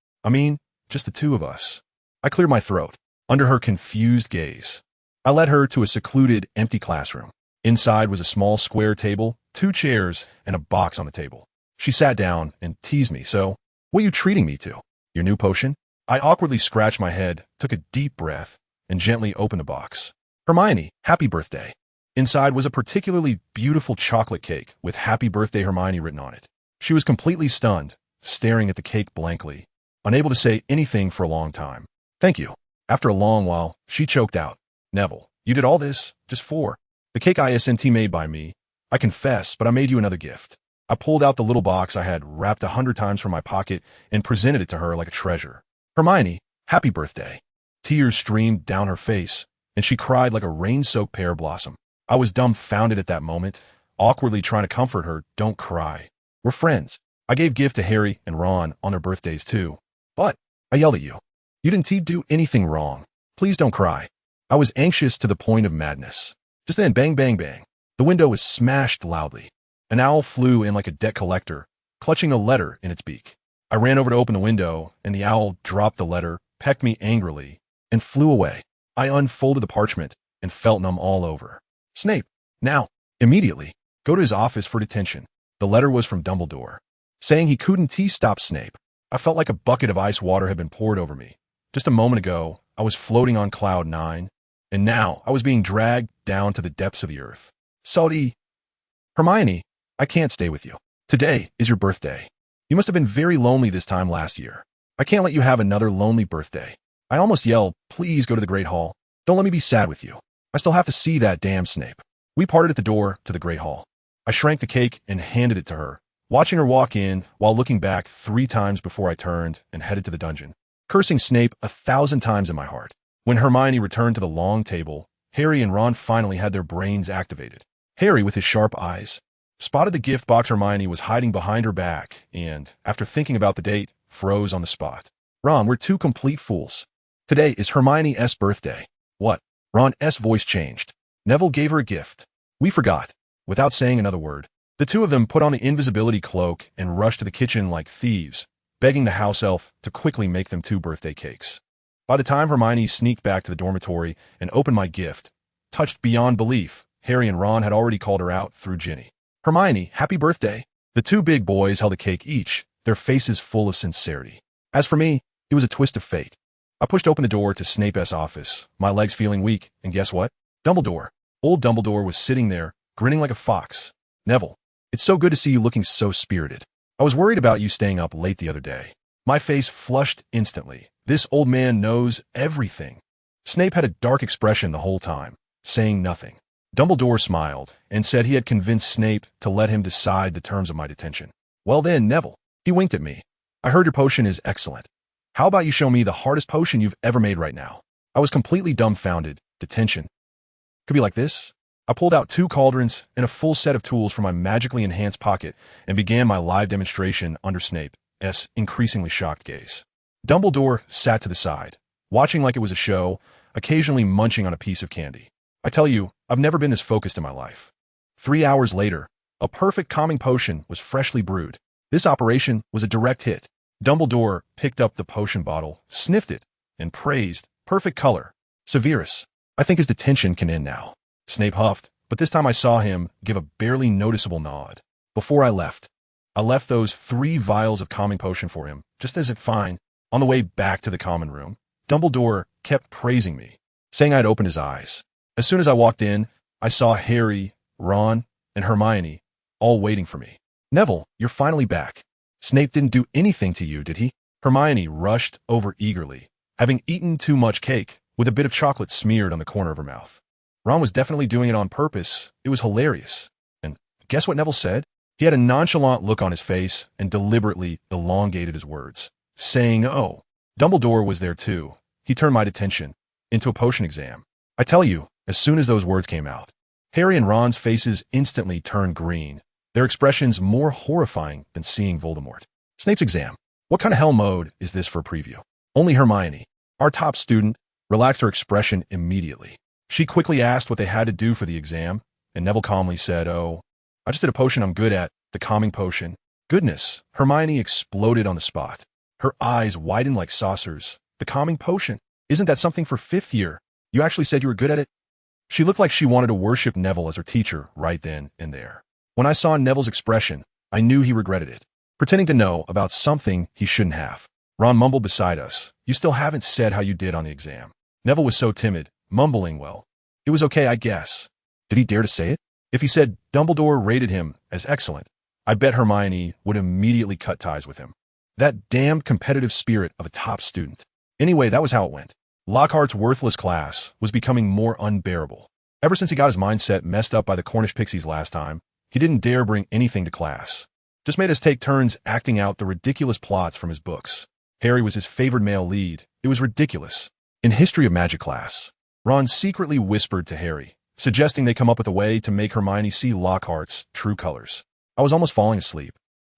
Just the 2 of us. I cleared my throat. Under her confused gaze, I led her to a secluded, empty classroom. Inside was a small square table, 2 chairs, and a box on the table. She sat down and teased me. So, what are you treating me to? Your new potion? I awkwardly scratched my head, took a deep breath, and gently opened the box. Hermione, happy birthday. Inside was a particularly beautiful chocolate cake with Happy Birthday Hermione written on it. She was completely stunned, staring at the cake blankly, unable to say anything for a long time. Thank you. After a long while, she choked out. Neville, you did all this just for the cake isn't made by me. I confess, but I made you another gift. I pulled out the little box I had wrapped 100 times from my pocket and presented it to her like a treasure. Hermione, happy birthday. Tears streamed down her face, and she cried like a rain-soaked pear blossom. I was dumbfounded at that moment, awkwardly trying to comfort her. Don't cry. We're friends. I gave gift to Harry and Ron on their birthdays too. But I yelled at you. You didn't do anything wrong. Please don't cry. I was anxious to the point of madness. Just then, bang, bang, bang. The window was smashed loudly. An owl flew in like a debt collector, clutching a letter in its beak. I ran over to open the window, and the owl dropped the letter, pecked me angrily, and flew away. I unfolded the parchment and felt numb all over. Snape, now, immediately, go to his office for detention. The letter was from Dumbledore, saying he couldn't stop Snape. I felt like a bucket of ice water had been poured over me. Just a moment ago, I was floating on cloud 9, and now I was being dragged down to the depths of the earth. Salty, Hermione, I can't stay with you. Today is your birthday. You must have been very lonely this time last year. I can't let you have another lonely birthday. I almost yelled, please go to the Great Hall. Don't let me be sad with you. I still have to see that damn Snape. We parted at the door to the Great Hall. I shrank the cake and handed it to her, watching her walk in while looking back 3 times before I turned and headed to the dungeon, cursing Snape 1,000 times in my heart. When Hermione returned to the long table, Harry and Ron finally had their brains activated. Harry, with his sharp eyes, spotted the gift box Hermione was hiding behind her back and, after thinking about the date, froze on the spot. Ron, we're 2 complete fools. Today is Hermione's birthday. What? Ron's voice changed. Neville gave her a gift. We forgot. Without saying another word, the 2 of them put on the invisibility cloak and rushed to the kitchen like thieves, begging the house elf to quickly make them 2 birthday cakes. By the time Hermione sneaked back to the dormitory and opened my gift, touched beyond belief, Harry and Ron had already called her out through Ginny. Hermione, happy birthday. The 2 big boys held a cake each, their faces full of sincerity. As for me, it was a twist of fate. I pushed open the door to Snape's office, my legs feeling weak, and guess what? Dumbledore. Old Dumbledore was sitting there, grinning like a fox. Neville, it's so good to see you looking so spirited. I was worried about you staying up late the other day. My face flushed instantly. This old man knows everything. Snape had a dark expression the whole time, saying nothing. Dumbledore smiled and said he had convinced Snape to let him decide the terms of my detention. Well then, Neville, he winked at me. I heard your potion is excellent. How about you show me the hardest potion you've ever made right now? I was completely dumbfounded. Detention. Could be like this? I pulled out 2 cauldrons and a full set of tools from my magically enhanced pocket and began my live demonstration under Snape's increasingly shocked gaze. Dumbledore sat to the side, watching like it was a show, occasionally munching on a piece of candy. I tell you, I've never been this focused in my life. 3 hours later, a perfect calming potion was freshly brewed. This operation was a direct hit. Dumbledore picked up the potion bottle, sniffed it, and praised, perfect color. Severus, I think his detention can end now. Snape huffed, but this time I saw him give a barely noticeable nod. Before I left those 3 vials of calming potion for him, just as if fine. On the way back to the common room, Dumbledore kept praising me, saying I'd opened his eyes. As soon as I walked in, I saw Harry, Ron, and Hermione all waiting for me. Neville, you're finally back. Snape didn't do anything to you, did he? Hermione rushed over eagerly, having eaten too much cake, with a bit of chocolate smeared on the corner of her mouth. Ron was definitely doing it on purpose. It was hilarious. And guess what Neville said? He had a nonchalant look on his face and deliberately elongated his words, saying, oh. Dumbledore was there too. He turned my detention into a potion exam. I tell you, as soon as those words came out, Harry and Ron's faces instantly turned green, their expressions more horrifying than seeing Voldemort. Snape's exam. What kind of hell mode is this for a preview? Only Hermione, our top student, relaxed her expression immediately. She quickly asked what they had to do for the exam, and Neville calmly said, oh, I just did a potion I'm good at, the calming potion. Goodness, Hermione exploded on the spot. Her eyes widened like saucers. The calming potion. Isn't that something for 5th year? You actually said you were good at it? She looked like she wanted to worship Neville as her teacher right then and there. When I saw Neville's expression, I knew he regretted it, pretending to know about something he shouldn't have. Ron mumbled beside us, you still haven't said how you did on the exam. Neville was so timid, mumbling, well, it was okay, I guess. Did he dare to say it? If he said Dumbledore rated him as excellent, I bet Hermione would immediately cut ties with him. That damned competitive spirit of a top student. Anyway, that was how it went. Lockhart's worthless class was becoming more unbearable. Ever since he got his mindset messed up by the Cornish pixies last time, he didn't dare bring anything to class. Just made us take turns acting out the ridiculous plots from his books. Harry was his favored male lead. It was ridiculous. In History of Magic class, Ron secretly whispered to Harry, suggesting they come up with a way to make Hermione see Lockhart's true colors. I was almost falling asleep.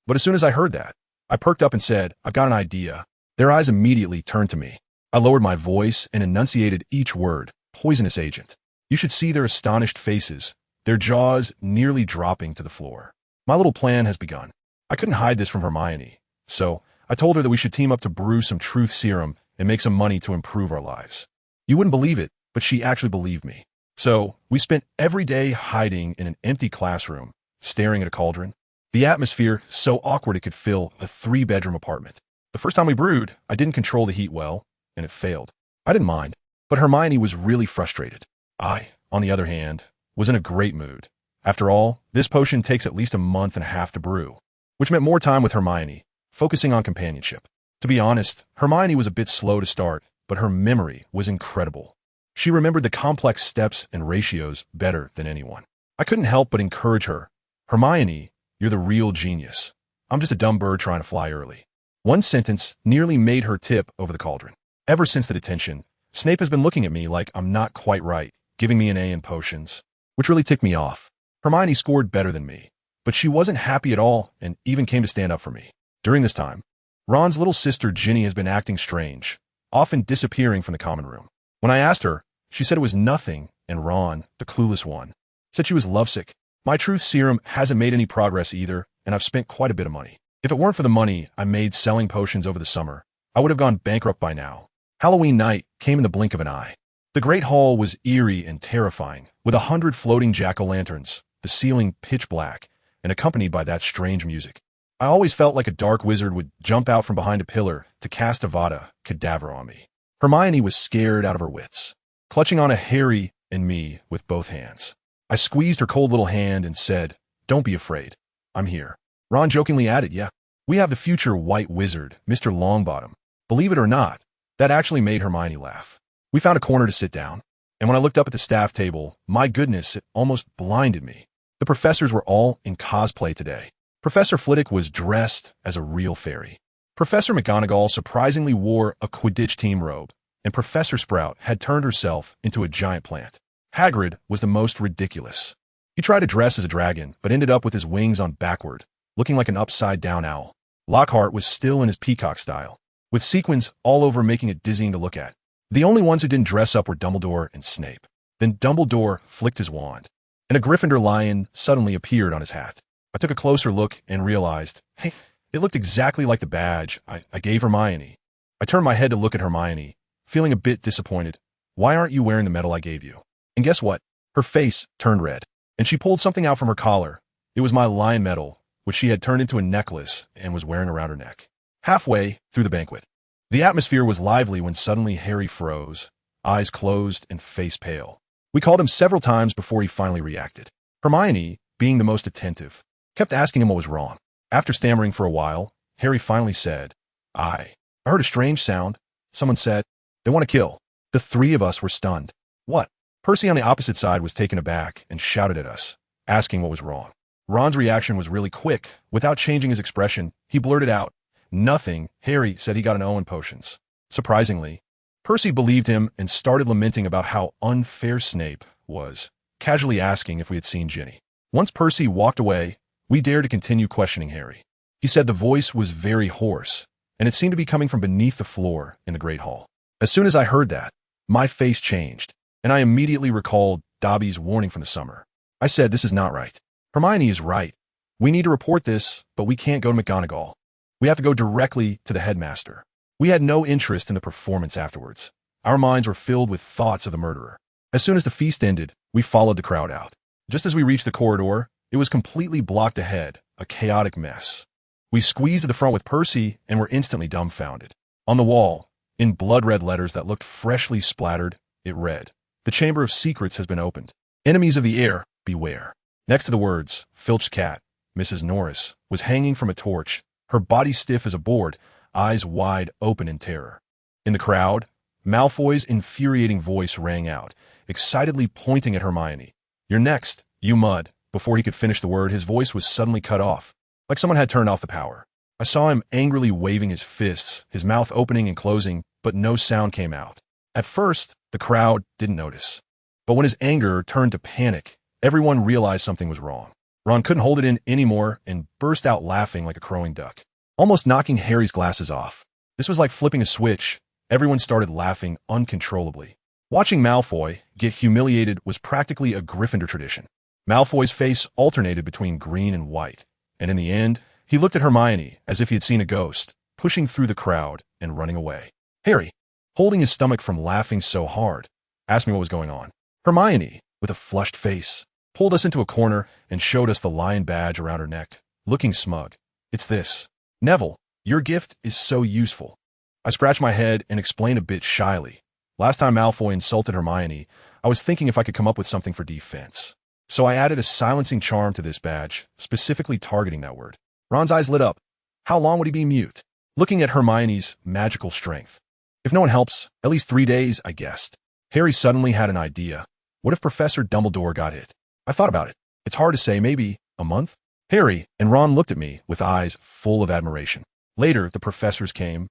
But as soon as I heard that, I perked up and said, I've got an idea. Their eyes immediately turned to me. I lowered my voice and enunciated each word, poisonous agent. You should see their astonished faces, their jaws nearly dropping to the floor. My little plan has begun. I couldn't hide this from Hermione, so I told her that we should team up to brew some truth serum and make some money to improve our lives. You wouldn't believe it, but she actually believed me. So we spent every day hiding in an empty classroom, staring at a cauldron. The atmosphere so awkward it could fill a 3-bedroom apartment. The first time we brewed, I didn't control the heat well, and it failed. I didn't mind, but Hermione was really frustrated. I, on the other hand, was in a great mood. After all, this potion takes at least a month and a half to brew, which meant more time with Hermione, focusing on companionship. To be honest, Hermione was a bit slow to start, but her memory was incredible. She remembered the complex steps and ratios better than anyone. I couldn't help but encourage her. Hermione, you're the real genius. I'm just a dumb bird trying to fly early. One sentence nearly made her tip over the cauldron. Ever since the detention, Snape has been looking at me like I'm not quite right, giving me an A in potions, which really ticked me off. Hermione scored better than me, but she wasn't happy at all and even came to stand up for me. During this time, Ron's little sister Ginny has been acting strange, often disappearing from the common room. When I asked her, she said it was nothing, and Ron, the clueless one, said she was lovesick. My truth serum hasn't made any progress either, and I've spent quite a bit of money. If it weren't for the money I made selling potions over the summer, I would have gone bankrupt by now. Halloween night came in the blink of an eye. The Great Hall was eerie and terrifying, with 100 floating jack-o'-lanterns, the ceiling pitch black, and accompanied by that strange music. I always felt like a dark wizard would jump out from behind a pillar to cast Avada Kedavra on me. Hermione was scared out of her wits, clutching on Harry and me with both hands. I squeezed her cold little hand and said, "Don't be afraid. I'm here." Ron jokingly added, "Yeah, we have the future white wizard, Mr. Longbottom." Believe it or not, that actually made Hermione laugh. We found a corner to sit down, and when I looked up at the staff table, my goodness, it almost blinded me. The professors were all in cosplay today. Professor Flitwick was dressed as a real fairy. Professor McGonagall surprisingly wore a Quidditch team robe, and Professor Sprout had turned herself into a giant plant. Hagrid was the most ridiculous. He tried to dress as a dragon, but ended up with his wings on backward, looking like an upside-down owl. Lockhart was still in his peacock style, with sequins all over making it dizzying to look at. The only ones who didn't dress up were Dumbledore and Snape. Then Dumbledore flicked his wand, and a Gryffindor lion suddenly appeared on his hat. I took a closer look and realized, hey, it looked exactly like the badge I gave Hermione. I turned my head to look at Hermione, feeling a bit disappointed. "Why aren't you wearing the medal I gave you?" And guess what? Her face turned red, and she pulled something out from her collar. It was my lion medal, which she had turned into a necklace and was wearing around her neck. Halfway through the banquet, the atmosphere was lively when suddenly Harry froze, eyes closed and face pale. We called him several times before he finally reacted. Hermione, being the most attentive, kept asking him what was wrong. After stammering for a while, Harry finally said, I heard a strange sound. Someone said, they want to kill. The three of us were stunned. What? Percy on the opposite side was taken aback and shouted at us, asking what was wrong. Ron's reaction was really quick. Without changing his expression, he blurted out, nothing. Harry said he got an O in potions. Surprisingly, Percy believed him and started lamenting about how unfair Snape was, casually asking if we had seen Ginny. Once Percy walked away, we dared to continue questioning Harry. He said the voice was very hoarse, and it seemed to be coming from beneath the floor in the Great Hall. As soon as I heard that, my face changed, and I immediately recalled Dobby's warning from the summer. I said, this is not right. Hermione is right. We need to report this, but we can't go to McGonagall. We have to go directly to the headmaster. We had no interest in the performance afterwards. Our minds were filled with thoughts of the murderer. As soon as the feast ended, we followed the crowd out. Just as we reached the corridor, it was completely blocked ahead, a chaotic mess. We squeezed to the front with Percy and were instantly dumbfounded. On the wall, in blood-red letters that looked freshly splattered, it read, "The Chamber of Secrets has been opened. Enemies of the air, beware." Next to the words, Filch's cat, Mrs. Norris, was hanging from a torch, her body stiff as a board, eyes wide open in terror. In the crowd, Malfoy's infuriating voice rang out, excitedly pointing at Hermione. "You're next, you mud." Before he could finish the word, his voice was suddenly cut off, like someone had turned off the power. I saw him angrily waving his fists, his mouth opening and closing, but no sound came out. At first, the crowd didn't notice. But when his anger turned to panic, everyone realized something was wrong. Ron couldn't hold it in anymore and burst out laughing like a crowing duck, almost knocking Harry's glasses off. This was like flipping a switch. Everyone started laughing uncontrollably. Watching Malfoy get humiliated was practically a Gryffindor tradition. Malfoy's face alternated between green and white, and in the end, he looked at Hermione as if he had seen a ghost, pushing through the crowd and running away. Harry, holding his stomach from laughing so hard, asked me what was going on. Hermione, with a flushed face, pulled us into a corner and showed us the lion badge around her neck, looking smug. "It's this. Neville, your gift is so useful." I scratched my head and explained a bit shyly. Last time Malfoy insulted Hermione, I was thinking if I could come up with something for defense. So I added a silencing charm to this badge, specifically targeting that word. Ron's eyes lit up. How long would he be mute? Looking at Hermione's magical strength. If no one helps, at least 3 days, I guessed. Harry suddenly had an idea. What if Professor Dumbledore got hit? I thought about it. It's hard to say, maybe a month? Harry and Ron looked at me with eyes full of admiration. Later, the professors came,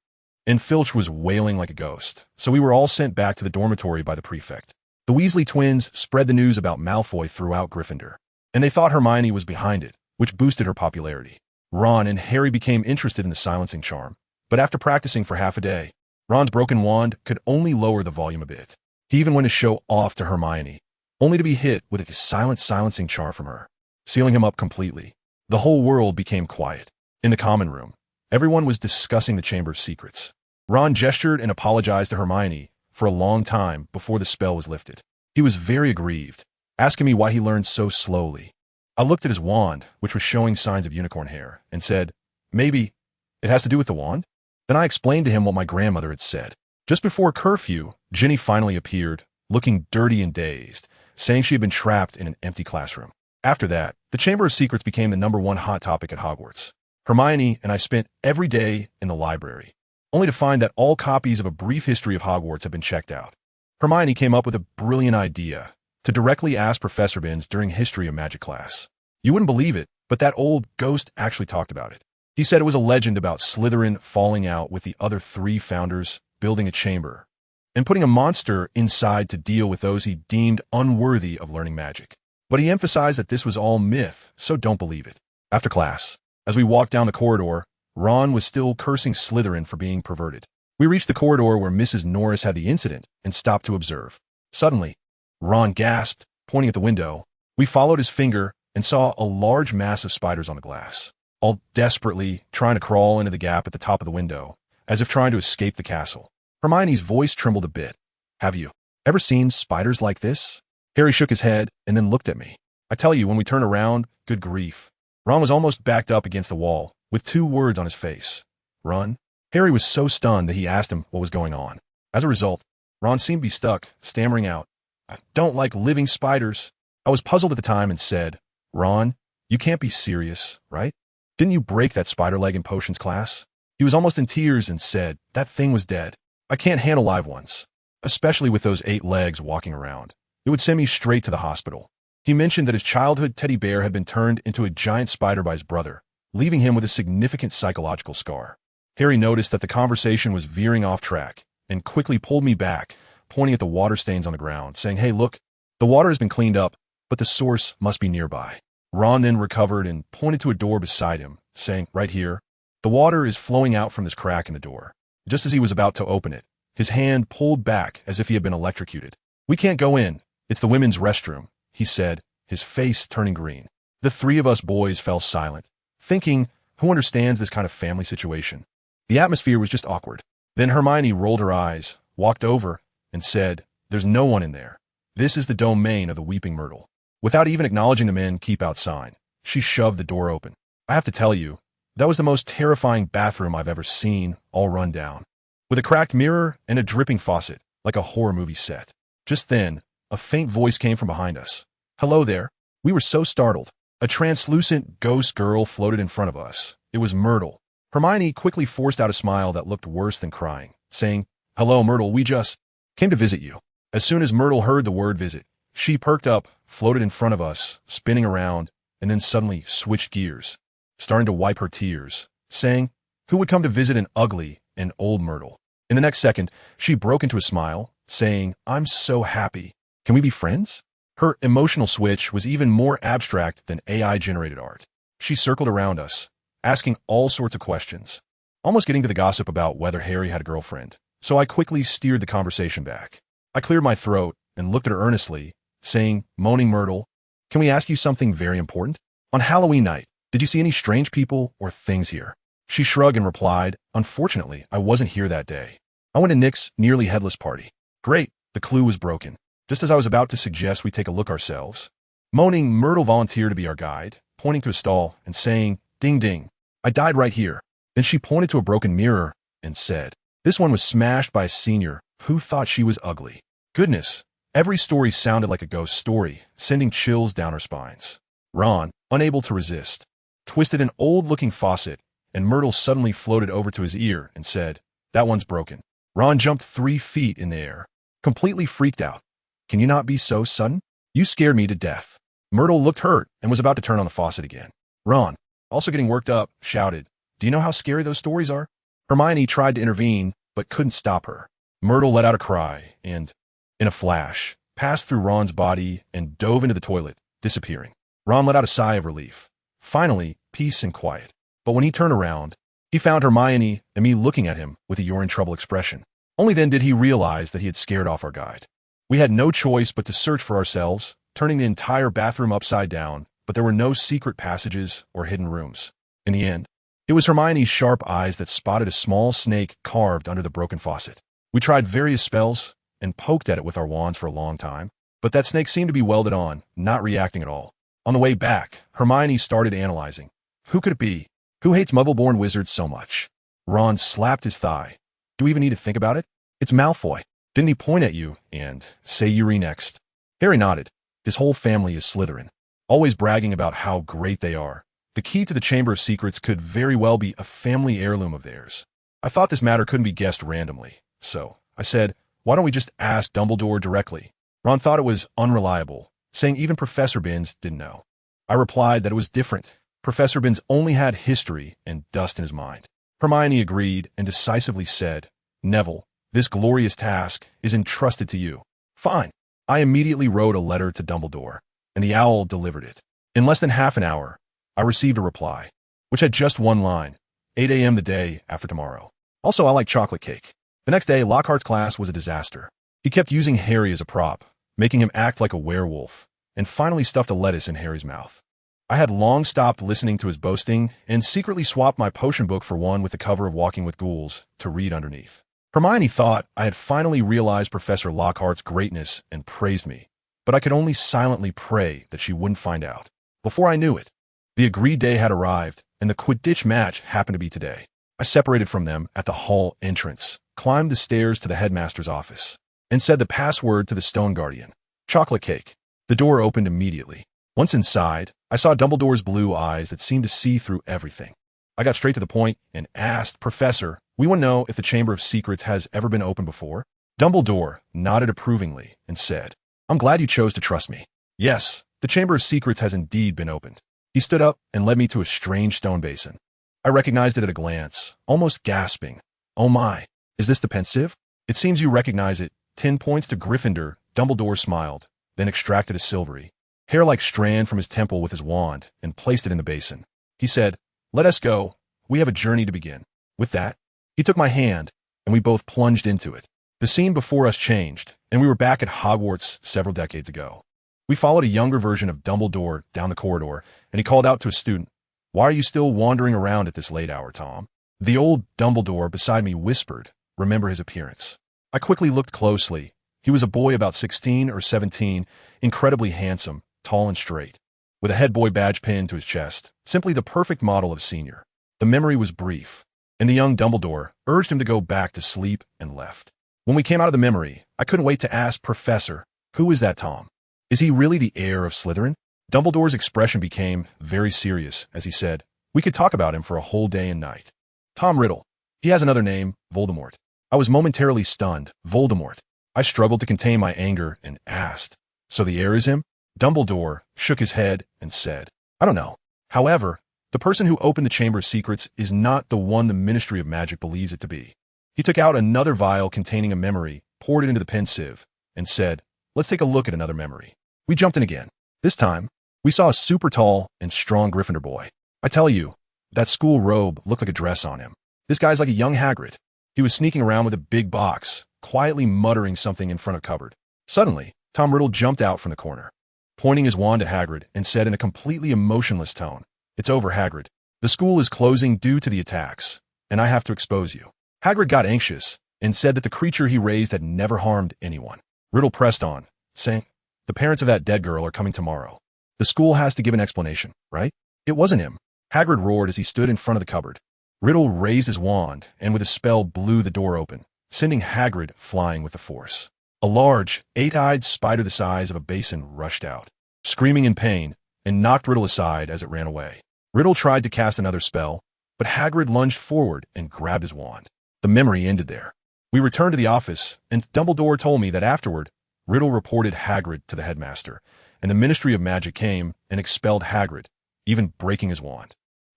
and Filch was wailing like a ghost, so we were all sent back to the dormitory by the prefect. The Weasley twins spread the news about Malfoy throughout Gryffindor, and they thought Hermione was behind it, which boosted her popularity. Ron and Harry became interested in the silencing charm, but after practicing for half a day, Ron's broken wand could only lower the volume a bit. He even went to show off to Hermione, only to be hit with a silent silencing charm from her, sealing him up completely. The whole world became quiet. In the common room, everyone was discussing the Chamber of Secrets. Ron gestured and apologized to Hermione for a long time before the spell was lifted. He was very aggrieved, asking me why he learned so slowly. I looked at his wand, which was showing signs of unicorn hair, and said, maybe it has to do with the wand? Then I explained to him what my grandmother had said. Just before curfew, Ginny finally appeared, looking dirty and dazed, saying she had been trapped in an empty classroom. After that, the Chamber of Secrets became the #1 hot topic at Hogwarts. Hermione and I spent every day in the library, only to find that all copies of A Brief History of Hogwarts had been checked out. Hermione came up with a brilliant idea to directly ask Professor Binns during History of Magic class. You wouldn't believe it, but that old ghost actually talked about it. He said it was a legend about Slytherin falling out with the other 3 founders building a chamber and putting a monster inside to deal with those he deemed unworthy of learning magic. But he emphasized that this was all myth, so don't believe it. After class, as we walked down the corridor, Ron was still cursing Slytherin for being perverted. We reached the corridor where Mrs. Norris had the incident and stopped to observe. Suddenly, Ron gasped, pointing at the window. We followed his finger and saw a large mass of spiders on the glass, all desperately trying to crawl into the gap at the top of the window, as if trying to escape the castle. Hermione's voice trembled a bit. Have you ever seen spiders like this? Harry shook his head and then looked at me. I tell you, when we turned around, good grief. Ron was almost backed up against the wall, with 2 words on his face. Run? Harry was so stunned that he asked him what was going on. As a result, Ron seemed to be stuck, stammering out, I don't like living spiders. I was puzzled at the time and said, Ron, you can't be serious, right? Didn't you break that spider leg in potions class? He was almost in tears and said, that thing was dead. I can't handle live ones, especially with those 8 legs walking around. It would send me straight to the hospital. He mentioned that his childhood teddy bear had been turned into a giant spider by his brother, leaving him with a significant psychological scar. Harry noticed that the conversation was veering off track and quickly pulled me back, pointing at the water stains on the ground, saying, hey, look, the water has been cleaned up, but the source must be nearby. Ron then recovered and pointed to a door beside him, saying, right here, the water is flowing out from this crack in the door. Just as he was about to open it, his hand pulled back as if he had been electrocuted. We can't go in. It's the women's restroom, he said, his face turning green. The 3 of us boys fell silent, thinking, who understands this kind of family situation? The atmosphere was just awkward. Then Hermione rolled her eyes, walked over, and said, there's no one in there. This is the domain of the Weeping Myrtle. Without even acknowledging the men keep out sign, she shoved the door open. I have to tell you, that was the most terrifying bathroom I've ever seen, all run down, with a cracked mirror and a dripping faucet, like a horror movie set. Just then, a faint voice came from behind us. Hello there. We were so startled. A translucent ghost girl floated in front of us. It was Myrtle. Hermione quickly forced out a smile that looked worse than crying, saying, hello, Myrtle, we just came to visit you. As soon as Myrtle heard the word visit, she perked up, floated in front of us, spinning around, and then suddenly switched gears, starting to wipe her tears, saying, who would come to visit an ugly and old Myrtle? In the next second, she broke into a smile, saying, I'm so happy. Can we be friends? Her emotional switch was even more abstract than AI-generated art. She circled around us, asking all sorts of questions, almost getting to the gossip about whether Harry had a girlfriend. So I quickly steered the conversation back. I cleared my throat and looked at her earnestly, saying, moaning Myrtle, can we ask you something very important? On Halloween night, did you see any strange people or things here? She shrugged and replied, unfortunately, I wasn't here that day. I went to Nick's nearly headless party. Great, the clue was broken. Just as I was about to suggest we take a look ourselves, moaning Myrtle volunteered to be our guide, pointing to a stall and saying, ding ding, I died right here. Then she pointed to a broken mirror and said, this one was smashed by a senior Who thought she was ugly? Goodness, every story sounded like a ghost story, sending chills down our spines. Ron, unable to resist, twisted an old-looking faucet, and Myrtle suddenly floated over to his ear and said, "That one's broken." Ron jumped 3 feet in the air, completely freaked out. "Can you not be so sudden? You scared me to death." Myrtle looked hurt and was about to turn on the faucet again. Ron, also getting worked up, shouted, "Do you know how scary those stories are?" Hermione tried to intervene, but couldn't stop her. Myrtle let out a cry and, in a flash, passed through Ron's body and dove into the toilet, disappearing. Ron let out a sigh of relief. Finally, peace and quiet. But when he turned around, he found Hermione and me looking at him with a "you're in trouble" expression. Only then did he realize that he had scared off our guide. We had no choice but to search for ourselves, turning the entire bathroom upside down, but there were no secret passages or hidden rooms. In the end, it was Hermione's sharp eyes that spotted a small snake carved under the broken faucet. We tried various spells and poked at it with our wands for a long time, but that snake seemed to be welded on, not reacting at all. On the way back, Hermione started analyzing. Who could it be? Who hates Muggle-born wizards so much? Ron slapped his thigh. Do we even need to think about it? It's Malfoy. Didn't he point at you and say you're next? Harry nodded. His whole family is Slytherin, always bragging about how great they are. The key to the Chamber of Secrets could very well be a family heirloom of theirs. I thought this matter couldn't be guessed randomly, so I said, why don't we just ask Dumbledore directly? Ron thought it was unreliable, saying even Professor Binns didn't know. I replied that it was different. Professor Binns only had history and dust in his mind. Hermione agreed and decisively said, "Neville, this glorious task is entrusted to you." Fine. I immediately wrote a letter to Dumbledore, and the owl delivered it. In less than half an hour, I received a reply, which had just one line, 8 a.m. the day after tomorrow. Also, I like chocolate cake. The next day, Lockhart's class was a disaster. He kept using Harry as a prop, making him act like a werewolf, and finally stuffed a lettuce in Harry's mouth. I had long stopped listening to his boasting and secretly swapped my potion book for one with the cover of Walking with Ghouls to read underneath. Hermione thought I had finally realized Professor Lockhart's greatness and praised me, but I could only silently pray that she wouldn't find out. Before I knew it, the agreed day had arrived, and the Quidditch match happened to be today. I separated from them at the hall entrance, climbed the stairs to the headmaster's office, and said the password to the Stone Guardian. Chocolate cake. The door opened immediately. Once inside, I saw Dumbledore's blue eyes that seemed to see through everything. I got straight to the point and asked, "Professor, we want to know if the Chamber of Secrets has ever been opened before?" Dumbledore nodded approvingly and said, "I'm glad you chose to trust me. Yes, the Chamber of Secrets has indeed been opened." He stood up and led me to a strange stone basin. I recognized it at a glance, almost gasping. "Oh my, is this the pensieve? It seems you recognize it. 10 points to Gryffindor." Dumbledore smiled, then extracted a silvery, hair-like strand from his temple with his wand and placed it in the basin. He said, "Let us go. We have a journey to begin." With that, he took my hand, and we both plunged into it. The scene before us changed, and we were back at Hogwarts several decades ago. We followed a younger version of Dumbledore down the corridor, and he called out to a student, "Why are you still wandering around at this late hour, Tom?" The old Dumbledore beside me whispered, "Remember his appearance." I quickly looked closely. He was a boy about 16 or 17, incredibly handsome, tall and straight, with a head boy badge pinned to his chest, simply the perfect model of a senior. The memory was brief, and the young Dumbledore urged him to go back to sleep and left. When we came out of the memory, I couldn't wait to ask, "Professor, who is that Tom? Is he really the heir of Slytherin?" Dumbledore's expression became very serious as he said, "We could talk about him for a whole day and night. Tom Riddle. He has another name, Voldemort." I was momentarily stunned. Voldemort. I struggled to contain my anger and asked, "So the heir is him?" Dumbledore shook his head and said, "I don't know. However, the person who opened the Chamber of Secrets is not the one the Ministry of Magic believes it to be." He took out another vial containing a memory, poured it into the pensieve, and said, "Let's take a look at another memory." We jumped in again. This time, we saw a super tall and strong Gryffindor boy. I tell you, that school robe looked like a dress on him. This guy's like a young Hagrid. He was sneaking around with a big box, quietly muttering something in front of a cupboard. Suddenly, Tom Riddle jumped out from the corner, pointing his wand at Hagrid, and said in a completely emotionless tone, "It's over, Hagrid. The school is closing due to the attacks, and I have to expose you." Hagrid got anxious and said that the creature he raised had never harmed anyone. Riddle pressed on, saying, "The parents of that dead girl are coming tomorrow. The school has to give an explanation, right?" "It wasn't him," Hagrid roared as he stood in front of the cupboard. Riddle raised his wand and with a spell blew the door open, sending Hagrid flying with the force. A large, eight-eyed spider the size of a basin rushed out, screaming in pain, and knocked Riddle aside as it ran away. Riddle tried to cast another spell, but Hagrid lunged forward and grabbed his wand. The memory ended there. We returned to the office, and Dumbledore told me that afterward, Riddle reported Hagrid to the headmaster, and the Ministry of Magic came and expelled Hagrid, even breaking his wand.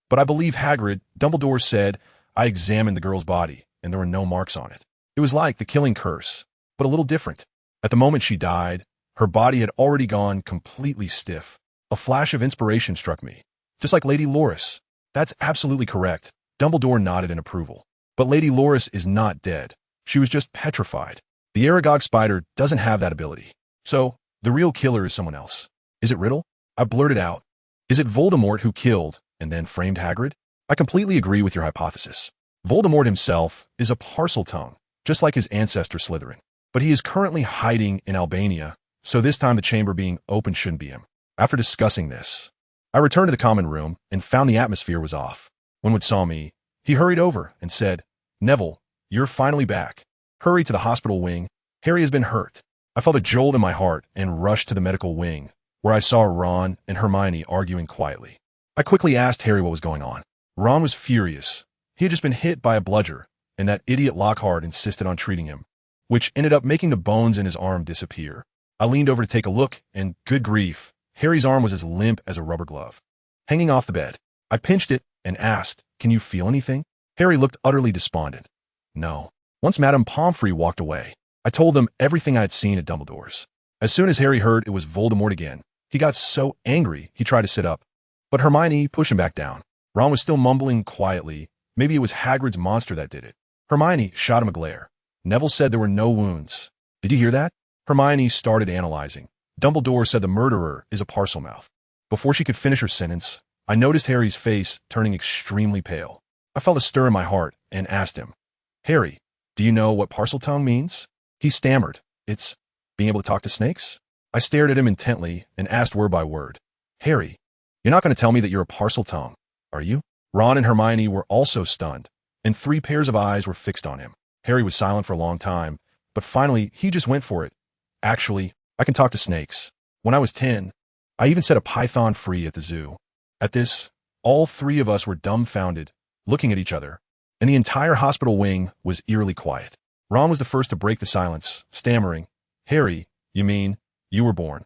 But I believe Hagrid, Dumbledore said, I examined the girl's body, and there were no marks on it. It was like the killing curse, but a little different. At the moment she died, her body had already gone completely stiff. A flash of inspiration struck me. Just like Lady Loris. That's absolutely correct. Dumbledore nodded in approval. But Lady Loris is not dead. She was just petrified. The Aragog spider doesn't have that ability. So, the real killer is someone else. Is it Riddle? I blurted out. Is it Voldemort who killed and then framed Hagrid? I completely agree with your hypothesis. Voldemort himself is a Parseltongue, just like his ancestor Slytherin. But he is currently hiding in Albania, so this time the chamber being open shouldn't be him. After discussing this, I returned to the common room and found the atmosphere was off. When Wood saw me, he hurried over and said, Neville, you're finally back. Hurry to the hospital wing. Harry has been hurt. I felt a jolt in my heart and rushed to the medical wing, where I saw Ron and Hermione arguing quietly. I quickly asked Harry what was going on. Ron was furious. He had just been hit by a bludger, and that idiot Lockhart insisted on treating him, which ended up making the bones in his arm disappear. I leaned over to take a look, and good grief, Harry's arm was as limp as a rubber glove. Hanging off the bed, I pinched it and asked, Can you feel anything? Harry looked utterly despondent. No. Once Madame Pomfrey walked away, I told them everything I had seen at Dumbledore's. As soon as Harry heard it was Voldemort again, he got so angry he tried to sit up. But Hermione pushed him back down. Ron was still mumbling quietly. Maybe it was Hagrid's monster that did it. Hermione shot him a glare. Neville said there were no wounds. Did you hear that? Hermione started analyzing. Dumbledore said the murderer is a Parselmouth. Before she could finish her sentence, I noticed Harry's face turning extremely pale. I felt a stir in my heart and asked him, Harry, do you know what Parseltongue means? He stammered. It's being able to talk to snakes? I stared at him intently and asked word by word, Harry, you're not going to tell me that you're a Parseltongue, are you? Ron and Hermione were also stunned, and 3 pairs of eyes were fixed on him. Harry was silent for a long time, but finally he just went for it. Actually, I can talk to snakes. When I was 10, I even set a python free at the zoo. At this, all 3 of us were dumbfounded, looking at each other, and the entire hospital wing was eerily quiet. Ron was the first to break the silence, stammering, Harry, you mean, you were born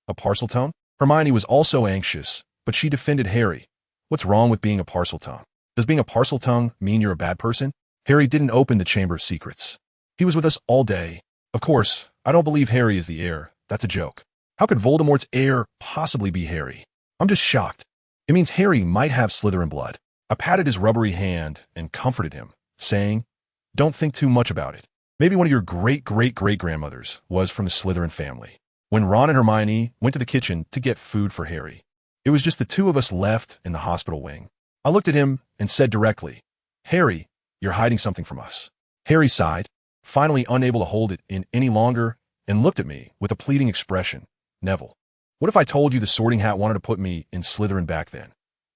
a Parseltongue? Hermione was also anxious, but she defended Harry. What's wrong with being a Parseltongue? Does being a Parseltongue mean you're a bad person? Harry didn't open the Chamber of Secrets. He was with us all day. Of course, I don't believe Harry is the heir. That's a joke. How could Voldemort's heir possibly be Harry? I'm just shocked. It means Harry might have Slytherin blood. I patted his rubbery hand and comforted him, saying, Don't think too much about it. Maybe one of your great-great-great-grandmothers was from the Slytherin family. When Ron and Hermione went to the kitchen to get food for Harry, it was just the 2 of us left in the hospital wing. I looked at him and said directly, Harry, you're hiding something from us. Harry sighed, finally unable to hold it in any longer, and looked at me with a pleading expression. Neville, what if I told you the Sorting Hat wanted to put me in Slytherin back then?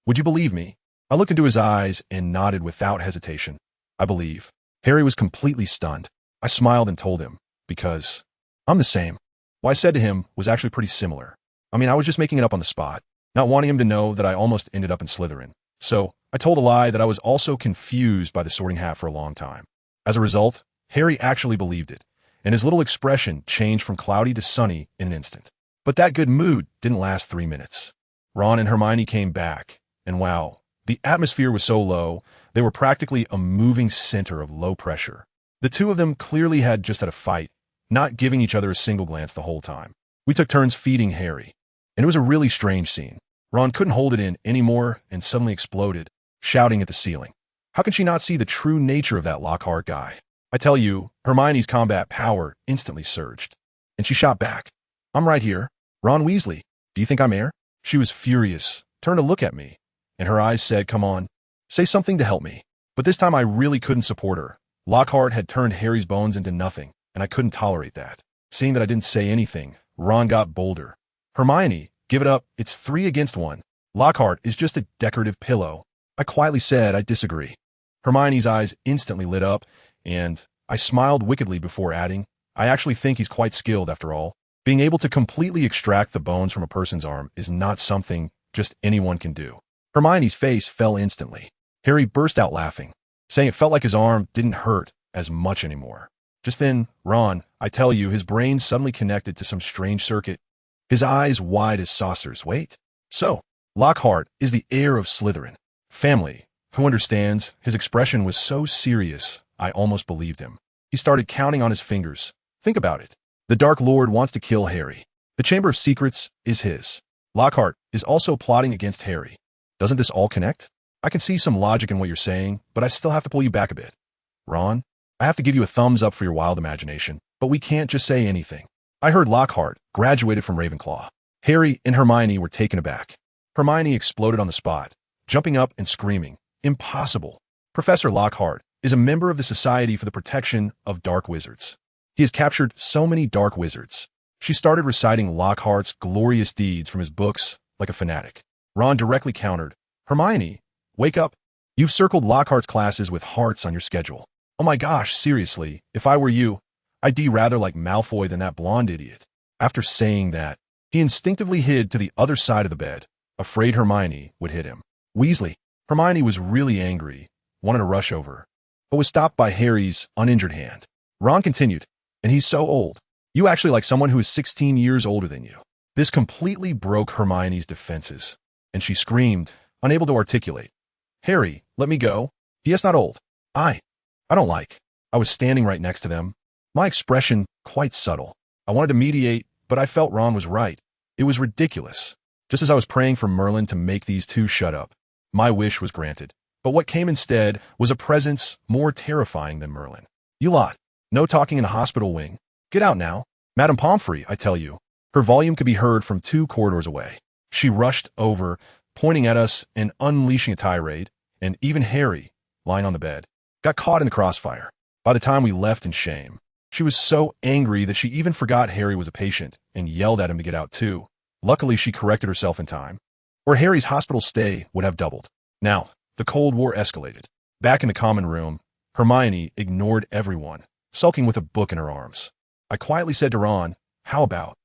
Would you believe me? I looked into his eyes and nodded without hesitation. I believe. Harry was completely stunned. I smiled and told him, because I'm the same. What I said to him was actually pretty similar. I was just making it up on the spot, not wanting him to know that I almost ended up in Slytherin. So, I told a lie that I was also confused by the Sorting Hat for a long time. As a result, Harry actually believed it, and his little expression changed from cloudy to sunny in an instant. But that good mood didn't last 3 minutes. Ron and Hermione came back, and wow, the atmosphere was so low, they were practically a moving center of low pressure. The 2 of them clearly had just had a fight, not giving each other a single glance the whole time. We took turns feeding Harry, and it was a really strange scene. Ron couldn't hold it in anymore and suddenly exploded, shouting at the ceiling. How can she not see the true nature of that Lockhart guy? I tell you, Hermione's combat power instantly surged, and she shot back. I'm right here. Ron Weasley, do you think I'm heir? She was furious, turned to look at me, and her eyes said, Come on, say something to help me. But this time I really couldn't support her. Lockhart had turned Harry's bones into nothing, and I couldn't tolerate that. Seeing that I didn't say anything, Ron got bolder. Hermione, give it up, it's 3 against 1. Lockhart is just a decorative pillow. I quietly said I disagree. Hermione's eyes instantly lit up, and I smiled wickedly before adding, I actually think he's quite skilled after all. Being able to completely extract the bones from a person's arm is not something just anyone can do. Hermione's face fell instantly. Harry burst out laughing, saying it felt like his arm didn't hurt as much anymore. Just then, Ron, I tell you, his brain suddenly connected to some strange circuit. His eyes wide as saucers. Wait. So, Lockhart is the heir of Slytherin. Family. Who understands? His expression was so serious, I almost believed him. He started counting on his fingers. Think about it. The Dark Lord wants to kill Harry. The Chamber of Secrets is his. Lockhart is also plotting against Harry. Doesn't this all connect? I can see some logic in what you're saying, but I still have to pull you back a bit. Ron, I have to give you a thumbs up for your wild imagination, but we can't just say anything. I heard Lockhart graduated from Ravenclaw. Harry and Hermione were taken aback. Hermione exploded on the spot, jumping up and screaming, "Impossible! Professor Lockhart is a member of the Society for the Protection of Dark Wizards. He has captured so many dark wizards." She started reciting Lockhart's glorious deeds from his books like a fanatic. Ron directly countered, "Hermione, wake up. You've circled Lockhart's classes with hearts on your schedule. Oh my gosh, seriously, if I were you, I'd rather like Malfoy than that blonde idiot." After saying that, he instinctively hid to the other side of the bed, afraid Hermione would hit him. Weasley. Hermione was really angry, wanted to rush over, but was stopped by Harry's uninjured hand. Ron continued, "And he's so old. You actually like someone who is 16 years older than you." This completely broke Hermione's defenses, and she screamed, unable to articulate, "Harry, let me go. He is not old. I don't like." I was standing right next to them, my expression quite subtle. I wanted to mediate, but I felt Ron was right. It was ridiculous. Just as I was praying for Merlin to make these two shut up, my wish was granted. But what came instead was a presence more terrifying than Merlin. "You lot, no talking in the hospital wing. Get out now. Madame Pomfrey, I tell you." Her volume could be heard from 2 corridors away. She rushed over, pointing at us and unleashing a tirade, and even Harry, lying on the bed, got caught in the crossfire. By the time we left in shame, she was so angry that she even forgot Harry was a patient and yelled at him to get out too. Luckily, she corrected herself in time, or Harry's hospital stay would have doubled. Now, the Cold War escalated. Back in the common room, Hermione ignored everyone, sulking with a book in her arms. I quietly said to Ron, "How about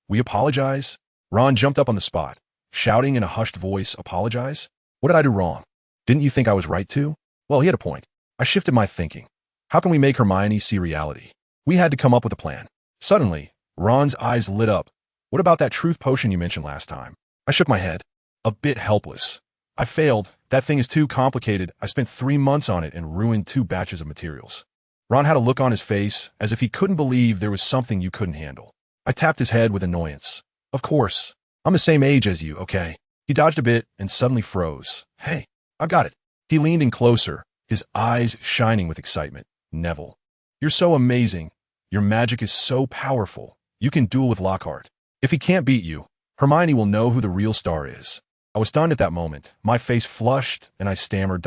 we apologize?" Ron jumped up on the spot, shouting in a hushed voice, "Apologize? What did I do wrong? Didn't you think I was right to?" Well, he had a point. I shifted my thinking. How can we make Hermione see reality? We had to come up with a plan. Suddenly, Ron's eyes lit up. "What about that truth potion you mentioned last time?" I shook my head, a bit helpless. "I failed. That thing is too complicated. I spent 3 months on it and ruined 2 batches of materials." Ron had a look on his face as if he couldn't believe there was something you couldn't handle. I tapped his head with annoyance. "Of course. I'm the same age as you, okay?" He dodged a bit and suddenly froze. "Hey, I've got it." He leaned in closer, his eyes shining with excitement. "Neville, you're so amazing. Your magic is so powerful. You can duel with Lockhart. If he can't beat you, Hermione will know who the real star is." I was stunned at that moment. My face flushed, and I stammered,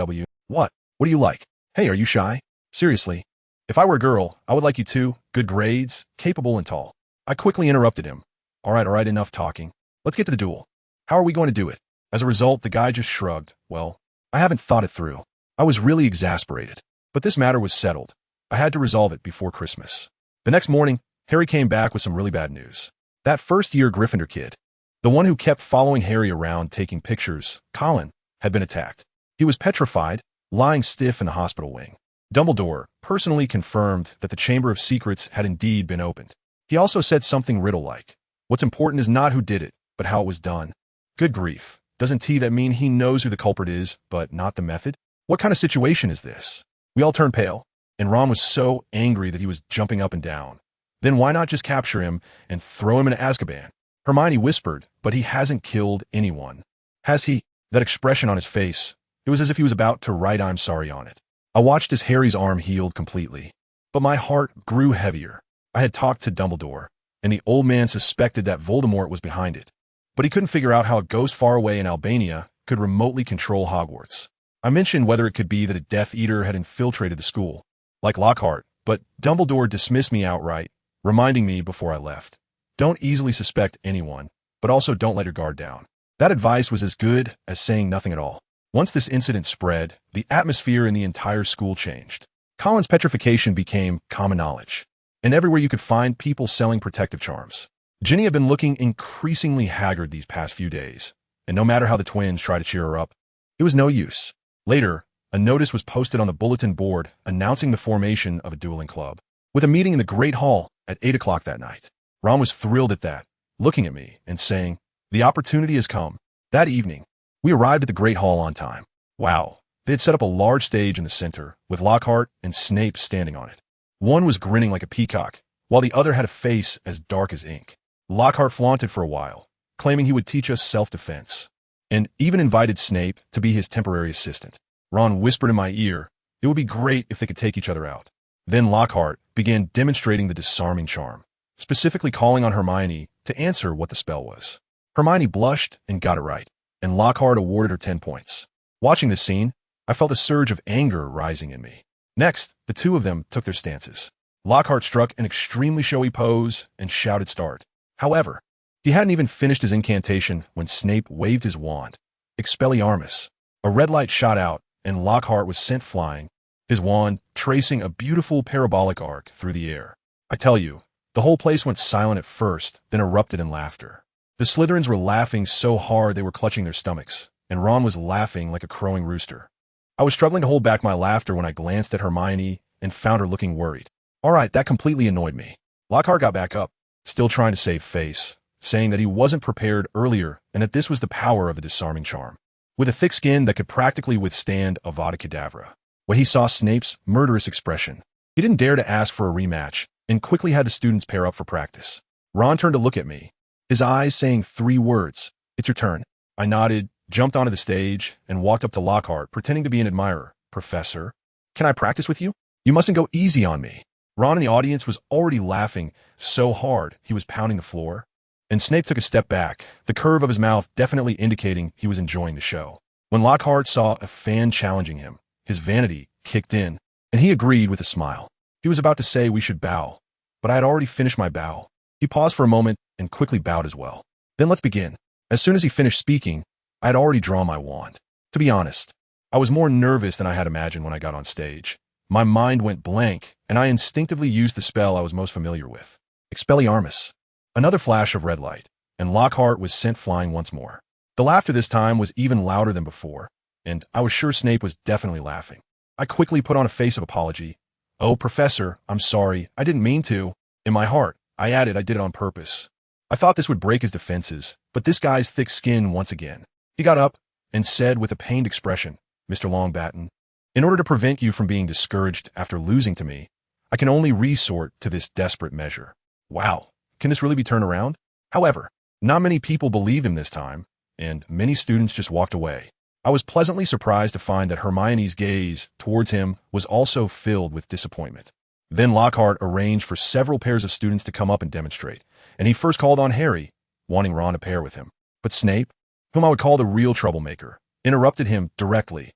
What? What do you like? Hey, are you shy? Seriously. If I were a girl, I would like you too. Good grades, capable and tall." I quickly interrupted him. All right, enough talking. Let's get to the duel. How are we going to do it?" As a result, the guy just shrugged. "Well, I haven't thought it through." I was really exasperated. But this matter was settled. I had to resolve it before Christmas. The next morning, Harry came back with some really bad news. That first-year Gryffindor kid, the one who kept following Harry around taking pictures, Colin, had been attacked. He was petrified, lying stiff in the hospital wing. Dumbledore personally confirmed that the Chamber of Secrets had indeed been opened. He also said something riddle-like. "What's important is not who did it, but how it was done." Good grief. Doesn't that mean he knows who the culprit is, but not the method? What kind of situation is this? We all turned pale, and Ron was so angry that he was jumping up and down. Then why not just capture him and throw him in Azkaban? Hermione whispered, "But he hasn't killed anyone." "Has he?" That expression on his face, it was as if he was about to write "I'm sorry" on it. I watched as Harry's arm healed completely, but my heart grew heavier. I had talked to Dumbledore, and the old man suspected that Voldemort was behind it, but he couldn't figure out how a ghost far away in Albania could remotely control Hogwarts. I mentioned whether it could be that a Death Eater had infiltrated the school, like Lockhart, but Dumbledore dismissed me outright, reminding me before I left, "Don't easily suspect anyone, but also don't let your guard down." That advice was as good as saying nothing at all. Once this incident spread, the atmosphere in the entire school changed. Colin's petrification became common knowledge, and everywhere you could find people selling protective charms. Ginny had been looking increasingly haggard these past few days, and no matter how the twins tried to cheer her up, it was no use. Later, a notice was posted on the bulletin board announcing the formation of a dueling club, with a meeting in the Great Hall at 8 o'clock that night. Ron was thrilled at that, looking at me and saying, "The opportunity has come." That evening, we arrived at the Great Hall on time. Wow, they had set up a large stage in the center, with Lockhart and Snape standing on it. One was grinning like a peacock, while the other had a face as dark as ink. Lockhart flaunted for a while, claiming he would teach us self-defense, and even invited Snape to be his temporary assistant. Ron whispered in my ear, it would be great if they could take each other out. Then Lockhart began demonstrating the disarming charm, specifically calling on Hermione to answer what the spell was. Hermione blushed and got it right, and Lockhart awarded her 10 points. Watching this scene, I felt a surge of anger rising in me. Next, the two of them took their stances. Lockhart struck an extremely showy pose and shouted start. However, he hadn't even finished his incantation when Snape waved his wand. Expelliarmus. A red light shot out, and Lockhart was sent flying, his wand tracing a beautiful parabolic arc through the air. I tell you, the whole place went silent at first, then erupted in laughter. The Slytherins were laughing so hard they were clutching their stomachs, and Ron was laughing like a crowing rooster. I was struggling to hold back my laughter when I glanced at Hermione and found her looking worried. All right, that completely annoyed me. Lockhart got back up, still trying to save face, saying that he wasn't prepared earlier and that this was the power of the disarming charm. With a thick skin that could practically withstand Avada Kedavra. When he saw Snape's murderous expression, he didn't dare to ask for a rematch and quickly had the students pair up for practice. Ron turned to look at me, his eyes saying 3 words, "It's your turn." I nodded, jumped onto the stage, and walked up to Lockhart, pretending to be an admirer. "Professor, can I practice with you? You mustn't go easy on me." Ron in the audience was already laughing so hard he was pounding the floor, and Snape took a step back, the curve of his mouth definitely indicating he was enjoying the show. When Lockhart saw a fan challenging him, his vanity kicked in, and he agreed with a smile. He was about to say we should bow, but I had already finished my bow. He paused for a moment and quickly bowed as well. "Then let's begin." As soon as he finished speaking, I had already drawn my wand. To be honest, I was more nervous than I had imagined when I got on stage. My mind went blank, and I instinctively used the spell I was most familiar with. Expelliarmus. Another flash of red light, and Lockhart was sent flying once more. The laughter this time was even louder than before, and I was sure Snape was definitely laughing. I quickly put on a face of apology. "Oh, Professor, I'm sorry. I didn't mean to." In my heart, I added I did it on purpose. I thought this would break his defenses, but this guy's thick skin once again. He got up and said with a pained expression, "Mr. Longbottom, in order to prevent you from being discouraged after losing to me, I can only resort to this desperate measure." Wow, can this really be turned around? However, not many people believed him this time, and many students just walked away. I was pleasantly surprised to find that Hermione's gaze towards him was also filled with disappointment. Then Lockhart arranged for several pairs of students to come up and demonstrate, and he first called on Harry, wanting Ron to pair with him. But Snape, whom I would call the real troublemaker, interrupted him directly.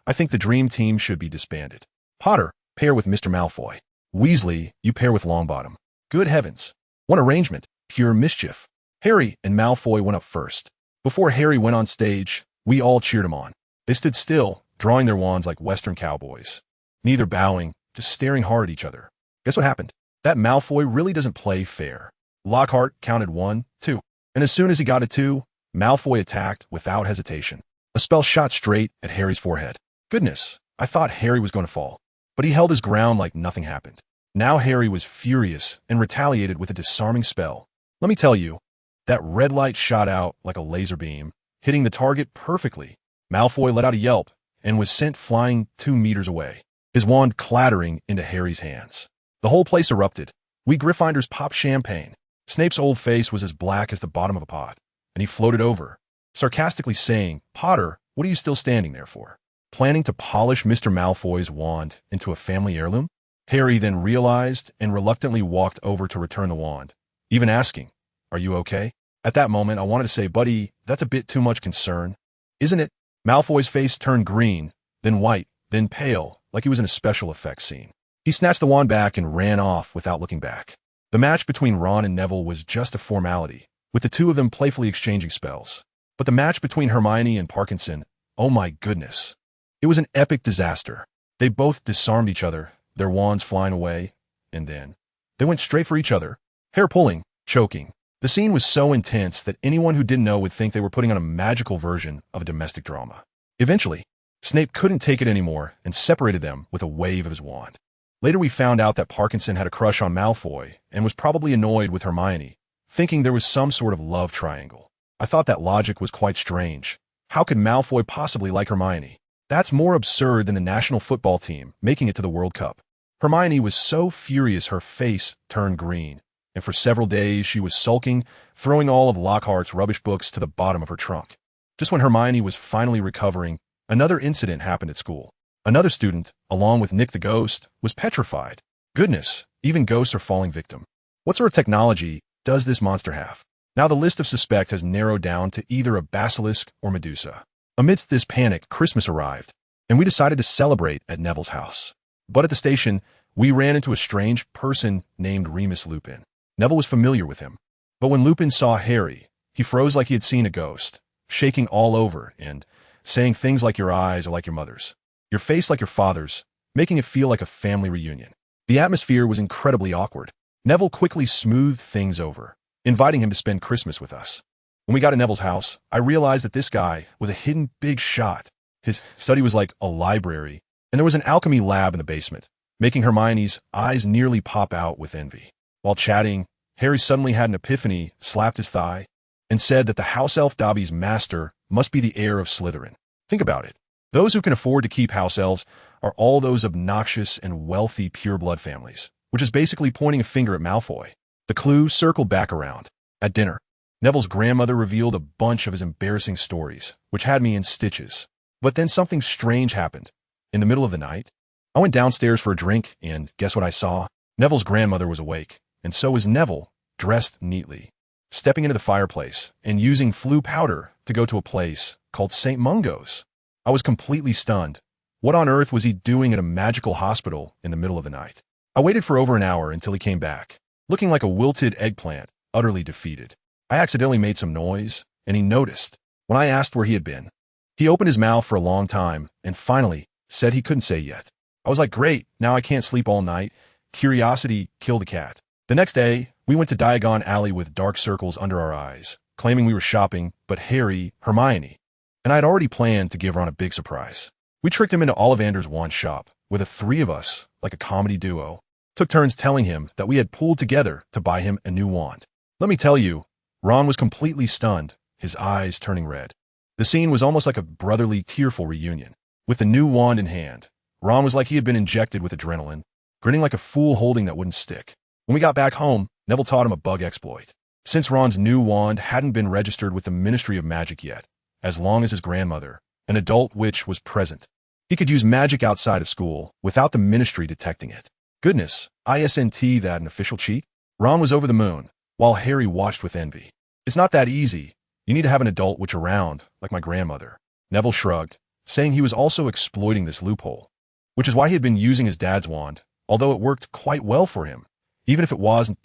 "I think the dream team should be disbanded. Potter, pair with Mr. Malfoy. Weasley, you pair with Longbottom." Good heavens. What arrangement, pure mischief. Harry and Malfoy went up first. Before Harry went on stage, we all cheered him on. They stood still, drawing their wands like Western cowboys, neither bowing, just staring hard at each other. Guess what happened? That Malfoy really doesn't play fair. Lockhart counted 1, 2, and as soon as he got a 2, Malfoy attacked without hesitation. A spell shot straight at Harry's forehead. Goodness, I thought Harry was going to fall, but he held his ground like nothing happened. Now Harry was furious and retaliated with a disarming spell. Let me tell you, that red light shot out like a laser beam, hitting the target perfectly. Malfoy let out a yelp and was sent flying 2 meters away, his wand clattering into Harry's hands. The whole place erupted. We Gryffindors popped champagne. Snape's old face was as black as the bottom of a pot, and he floated over, sarcastically saying, "Potter, what are you still standing there for? Planning to polish Mr. Malfoy's wand into a family heirloom?" Harry then realized and reluctantly walked over to return the wand, even asking, "Are you okay?" At that moment, I wanted to say, "Buddy, that's a bit too much concern, isn't it?" Malfoy's face turned green, then white, then pale, like he was in a special effects scene. He snatched the wand back and ran off without looking back. The match between Ron and Neville was just a formality, with the two of them playfully exchanging spells. But the match between Hermione and Parkinson, oh my goodness. It was an epic disaster. They both disarmed each other, their wands flying away, and then they went straight for each other, hair pulling, choking. The scene was so intense that anyone who didn't know would think they were putting on a magical version of a domestic drama. Eventually, Snape couldn't take it anymore and separated them with a wave of his wand. Later we found out that Parkinson had a crush on Malfoy and was probably annoyed with Hermione, thinking there was some sort of love triangle. I thought that logic was quite strange. How could Malfoy possibly like Hermione? That's more absurd than the national football team making it to the World Cup. Hermione was so furious her face turned green, and for several days she was sulking, throwing all of Lockhart's rubbish books to the bottom of her trunk. Just when Hermione was finally recovering, another incident happened at school. Another student, along with Nick the Ghost, was petrified. Goodness, even ghosts are falling victim. What sort of technology does this monster have? Now the list of suspects has narrowed down to either a basilisk or Medusa. Amidst this panic, Christmas arrived, and we decided to celebrate at Neville's house. But at the station, we ran into a strange person named Remus Lupin. Neville was familiar with him, but when Lupin saw Harry, he froze like he had seen a ghost, shaking all over and saying things like your eyes are like your mother's, your face like your father's, making it feel like a family reunion. The atmosphere was incredibly awkward. Neville quickly smoothed things over, inviting him to spend Christmas with us. When we got to Neville's house, I realized that this guy was a hidden big shot. His study was like a library, and there was an alchemy lab in the basement, making Hermione's eyes nearly pop out with envy. While chatting, Harry suddenly had an epiphany, slapped his thigh, and said that the house elf Dobby's master must be the heir of Slytherin. Think about it. Those who can afford to keep house elves are all those obnoxious and wealthy pureblood families, which is basically pointing a finger at Malfoy. The clue circled back around. At dinner, Neville's grandmother revealed a bunch of his embarrassing stories, which had me in stitches. But then something strange happened. In the middle of the night, I went downstairs for a drink, and guess what I saw? Neville's grandmother was awake, and so was Neville, dressed neatly, stepping into the fireplace and using flue powder to go to a place called St. Mungo's. I was completely stunned. What on earth was he doing at a magical hospital in the middle of the night? I waited for over an hour until he came back, looking like a wilted eggplant, utterly defeated. I accidentally made some noise, and he noticed. When I asked where he had been, he opened his mouth for a long time and finally said he couldn't say yet. I was like, great, now I can't sleep all night. Curiosity killed the cat. The next day, we went to Diagon Alley with dark circles under our eyes, claiming we were shopping, but Harry, Hermione, and I had already planned to give Ron a big surprise. We tricked him into Ollivander's wand shop, where the three of us, like a comedy duo, took turns telling him that we had pooled together to buy him a new wand. Let me tell you, Ron was completely stunned, his eyes turning red. The scene was almost like a brotherly, tearful reunion. With the new wand in hand, Ron was like he had been injected with adrenaline, grinning like a fool holding that wouldn't stick. When we got back home, Neville taught him a bug exploit. Since Ron's new wand hadn't been registered with the Ministry of Magic yet, as long as his grandmother, an adult witch, was present, he could use magic outside of school without the Ministry detecting it. Goodness, isn't that an official cheat? Ron was over the moon, while Harry watched with envy. It's not that easy. You need to have an adult witch around, like my grandmother. Neville shrugged, saying he was also exploiting this loophole, which is why he had been using his dad's wand, although it worked quite well for him, even if it wasn't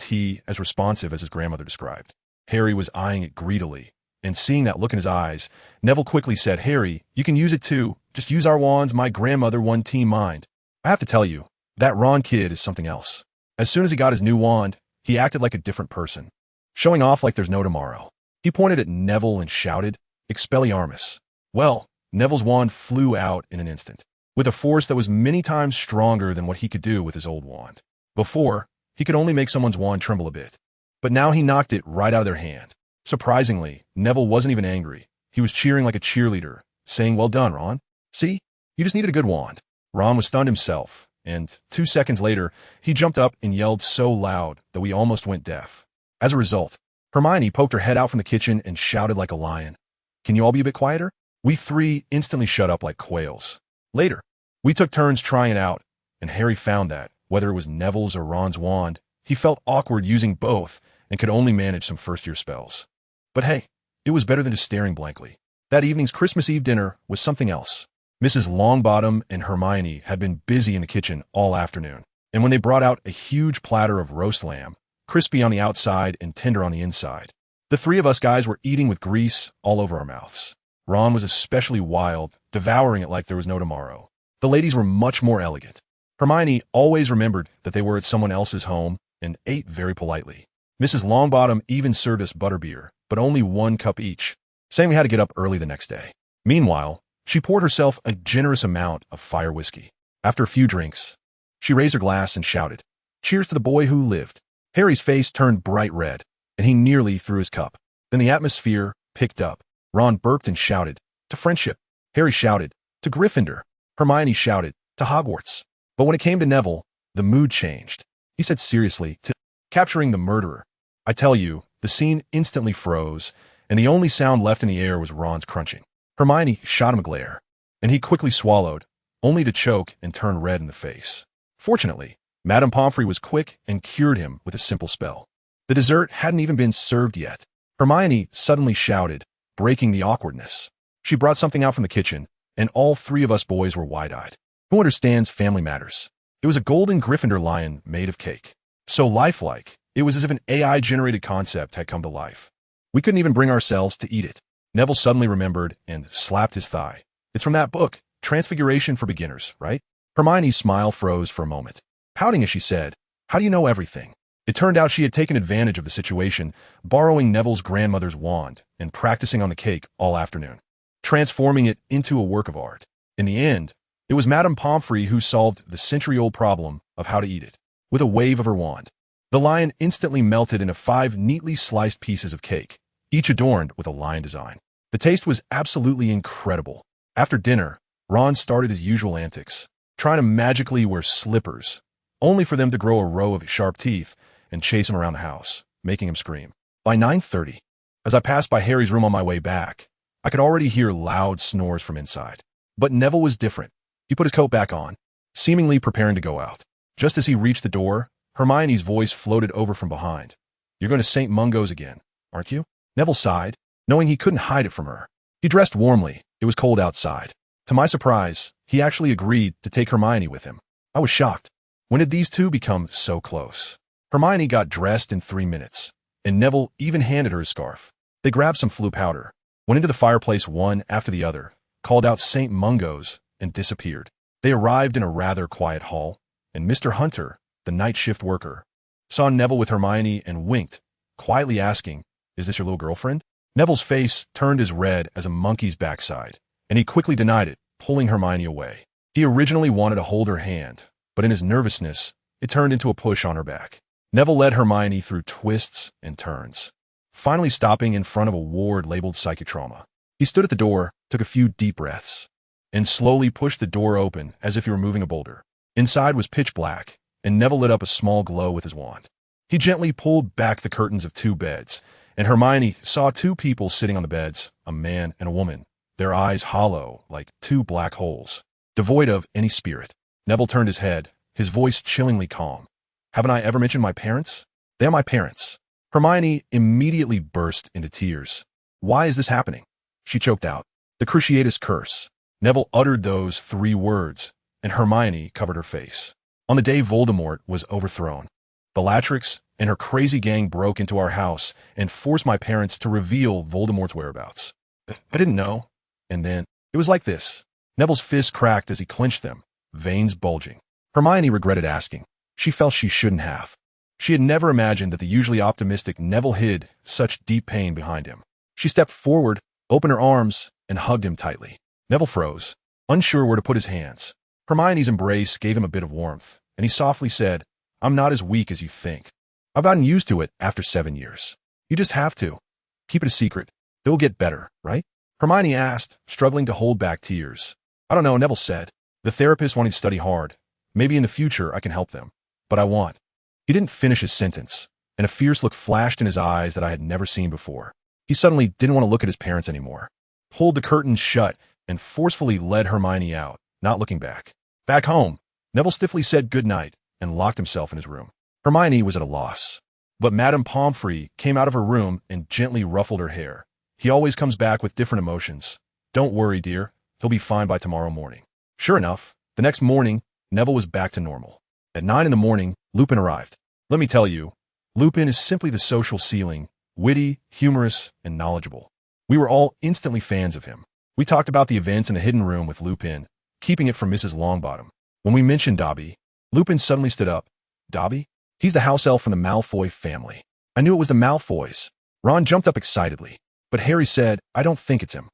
as responsive as his grandmother described. Harry was eyeing it greedily, and seeing that look in his eyes, Neville quickly said, Harry, you can use it too. Just use our wands, my grandmother won Team Mind. I have to tell you, that Ron kid is something else. As soon as he got his new wand, he acted like a different person, showing off like there's no tomorrow. He pointed at Neville and shouted, Expelliarmus. Well, Neville's wand flew out in an instant, with a force that was many times stronger than what he could do with his old wand. Before, he could only make someone's wand tremble a bit, but now he knocked it right out of their hand. Surprisingly, Neville wasn't even angry. He was cheering like a cheerleader, saying, well done, Ron. See, you just needed a good wand. Ron was stunned himself, and 2 seconds later, he jumped up and yelled so loud that we almost went deaf. As a result, Hermione poked her head out from the kitchen and shouted like a lion. Can you all be a bit quieter? We three instantly shut up like quails. Later, we took turns trying it out, and Harry found that, whether it was Neville's or Ron's wand, he felt awkward using both and could only manage some first-year spells. But hey, it was better than just staring blankly. That evening's Christmas Eve dinner was something else. Mrs. Longbottom and Hermione had been busy in the kitchen all afternoon, and when they brought out a huge platter of roast lamb, crispy on the outside and tender on the inside, the three of us guys were eating with grease all over our mouths. Ron was especially wild, devouring it like there was no tomorrow. The ladies were much more elegant. Hermione always remembered that they were at someone else's home and ate very politely. Mrs. Longbottom even served us butterbeer, but only 1 cup each, saying we had to get up early the next day. Meanwhile, she poured herself a generous amount of fire whiskey. After a few drinks, she raised her glass and shouted, "Cheers to the boy who lived." Harry's face turned bright red, and he nearly threw his cup. Then the atmosphere picked up. Ron burped and shouted, "To friendship." Harry shouted, "To Gryffindor." Hermione shouted, "To Hogwarts." But when it came to Neville, the mood changed. He said seriously, "To capturing the murderer." I tell you, the scene instantly froze, and the only sound left in the air was Ron's crunching. Hermione shot him a glare, and he quickly swallowed, only to choke and turn red in the face. Fortunately, Madame Pomfrey was quick and cured him with a simple spell. The dessert hadn't even been served yet. Hermione suddenly shouted, breaking the awkwardness. She brought something out from the kitchen, and all 3 of us boys were wide-eyed. Who understands family matters? It was a golden Gryffindor lion made of cake. So lifelike, it was as if an AI-generated concept had come to life. We couldn't even bring ourselves to eat it. Neville suddenly remembered and slapped his thigh. "It's from that book, Transfiguration for Beginners, right?" Hermione's smile froze for a moment. Pouting as she said, "How do you know everything?" It turned out she had taken advantage of the situation, borrowing Neville's grandmother's wand and practicing on the cake all afternoon, transforming it into a work of art. In the end, it was Madame Pomfrey who solved the century-old problem of how to eat it. With a wave of her wand, the lion instantly melted into 5 neatly sliced pieces of cake, each adorned with a lion design. The taste was absolutely incredible. After dinner, Ron started his usual antics, trying to magically wear slippers, only for them to grow a row of sharp teeth and chase him around the house, making him scream. By 9:30, as I passed by Harry's room on my way back, I could already hear loud snores from inside. But Neville was different. He put his coat back on, seemingly preparing to go out. Just as he reached the door, Hermione's voice floated over from behind. "You're going to St. Mungo's again, aren't you?" Neville sighed, knowing he couldn't hide it from her. He dressed warmly. It was cold outside. To my surprise, he actually agreed to take Hermione with him. I was shocked. When did these 2 become so close? Hermione got dressed in 3 minutes, and Neville even handed her his scarf. They grabbed some Floo powder, went into the fireplace one after the other, called out St. Mungo's, and disappeared. They arrived in a rather quiet hall, and Mr. Hunter, the night shift worker, saw Neville with Hermione and winked, quietly asking, "Is this your little girlfriend?" Neville's face turned as red as a monkey's backside, and he quickly denied it, pulling Hermione away. He originally wanted to hold her hand, but in his nervousness, it turned into a push on her back. Neville led Hermione through twists and turns, finally stopping in front of a ward labeled psychic trauma. He stood at the door, took a few deep breaths, and slowly pushed the door open as if he were moving a boulder. Inside was pitch black, and Neville lit up a small glow with his wand. He gently pulled back the curtains of 2 beds, and Hermione saw 2 people sitting on the beds, a man and a woman, their eyes hollow like 2 black holes, devoid of any spirit. Neville turned his head, his voice chillingly calm. "Haven't I ever mentioned my parents? They are my parents." Hermione immediately burst into tears. "Why is this happening?" She choked out. "The Cruciatus Curse." Neville uttered those 3 words, and Hermione covered her face. On the day Voldemort was overthrown, Bellatrix and her crazy gang broke into our house and forced my parents to reveal Voldemort's whereabouts. I didn't know. And then, it was like this. Neville's fists cracked as he clenched them, veins bulging. Hermione regretted asking. She felt she shouldn't have. She had never imagined that the usually optimistic Neville hid such deep pain behind him. She stepped forward, opened her arms, and hugged him tightly. Neville froze, unsure where to put his hands. Hermione's embrace gave him a bit of warmth, and he softly said, "I'm not as weak as you think. I've gotten used to it after 7 years. You just have to. Keep it a secret. It will get better, right?" Hermione asked, struggling to hold back tears. "I don't know," Neville said. "The therapist wanted to study hard. Maybe in the future I can help them. But I want." He didn't finish his sentence, and a fierce look flashed in his eyes that I had never seen before. He suddenly didn't want to look at his parents anymore, pulled the curtains shut, and forcefully led Hermione out, not looking back. Back home, Neville stiffly said goodnight and locked himself in his room. Hermione was at a loss. But Madame Pomfrey came out of her room and gently ruffled her hair. "He always comes back with different emotions. Don't worry, dear. He'll be fine by tomorrow morning." Sure enough, the next morning, Neville was back to normal. At 9 in the morning, Lupin arrived. Let me tell you, Lupin is simply the social ceiling, witty, humorous, and knowledgeable. We were all instantly fans of him. We talked about the events in the hidden room with Lupin, keeping it from Mrs. Longbottom. When we mentioned Dobby, Lupin suddenly stood up. Dobby? He's the house elf from the Malfoy family. I knew it was the Malfoys. Ron jumped up excitedly, but Harry said, I don't think it's him.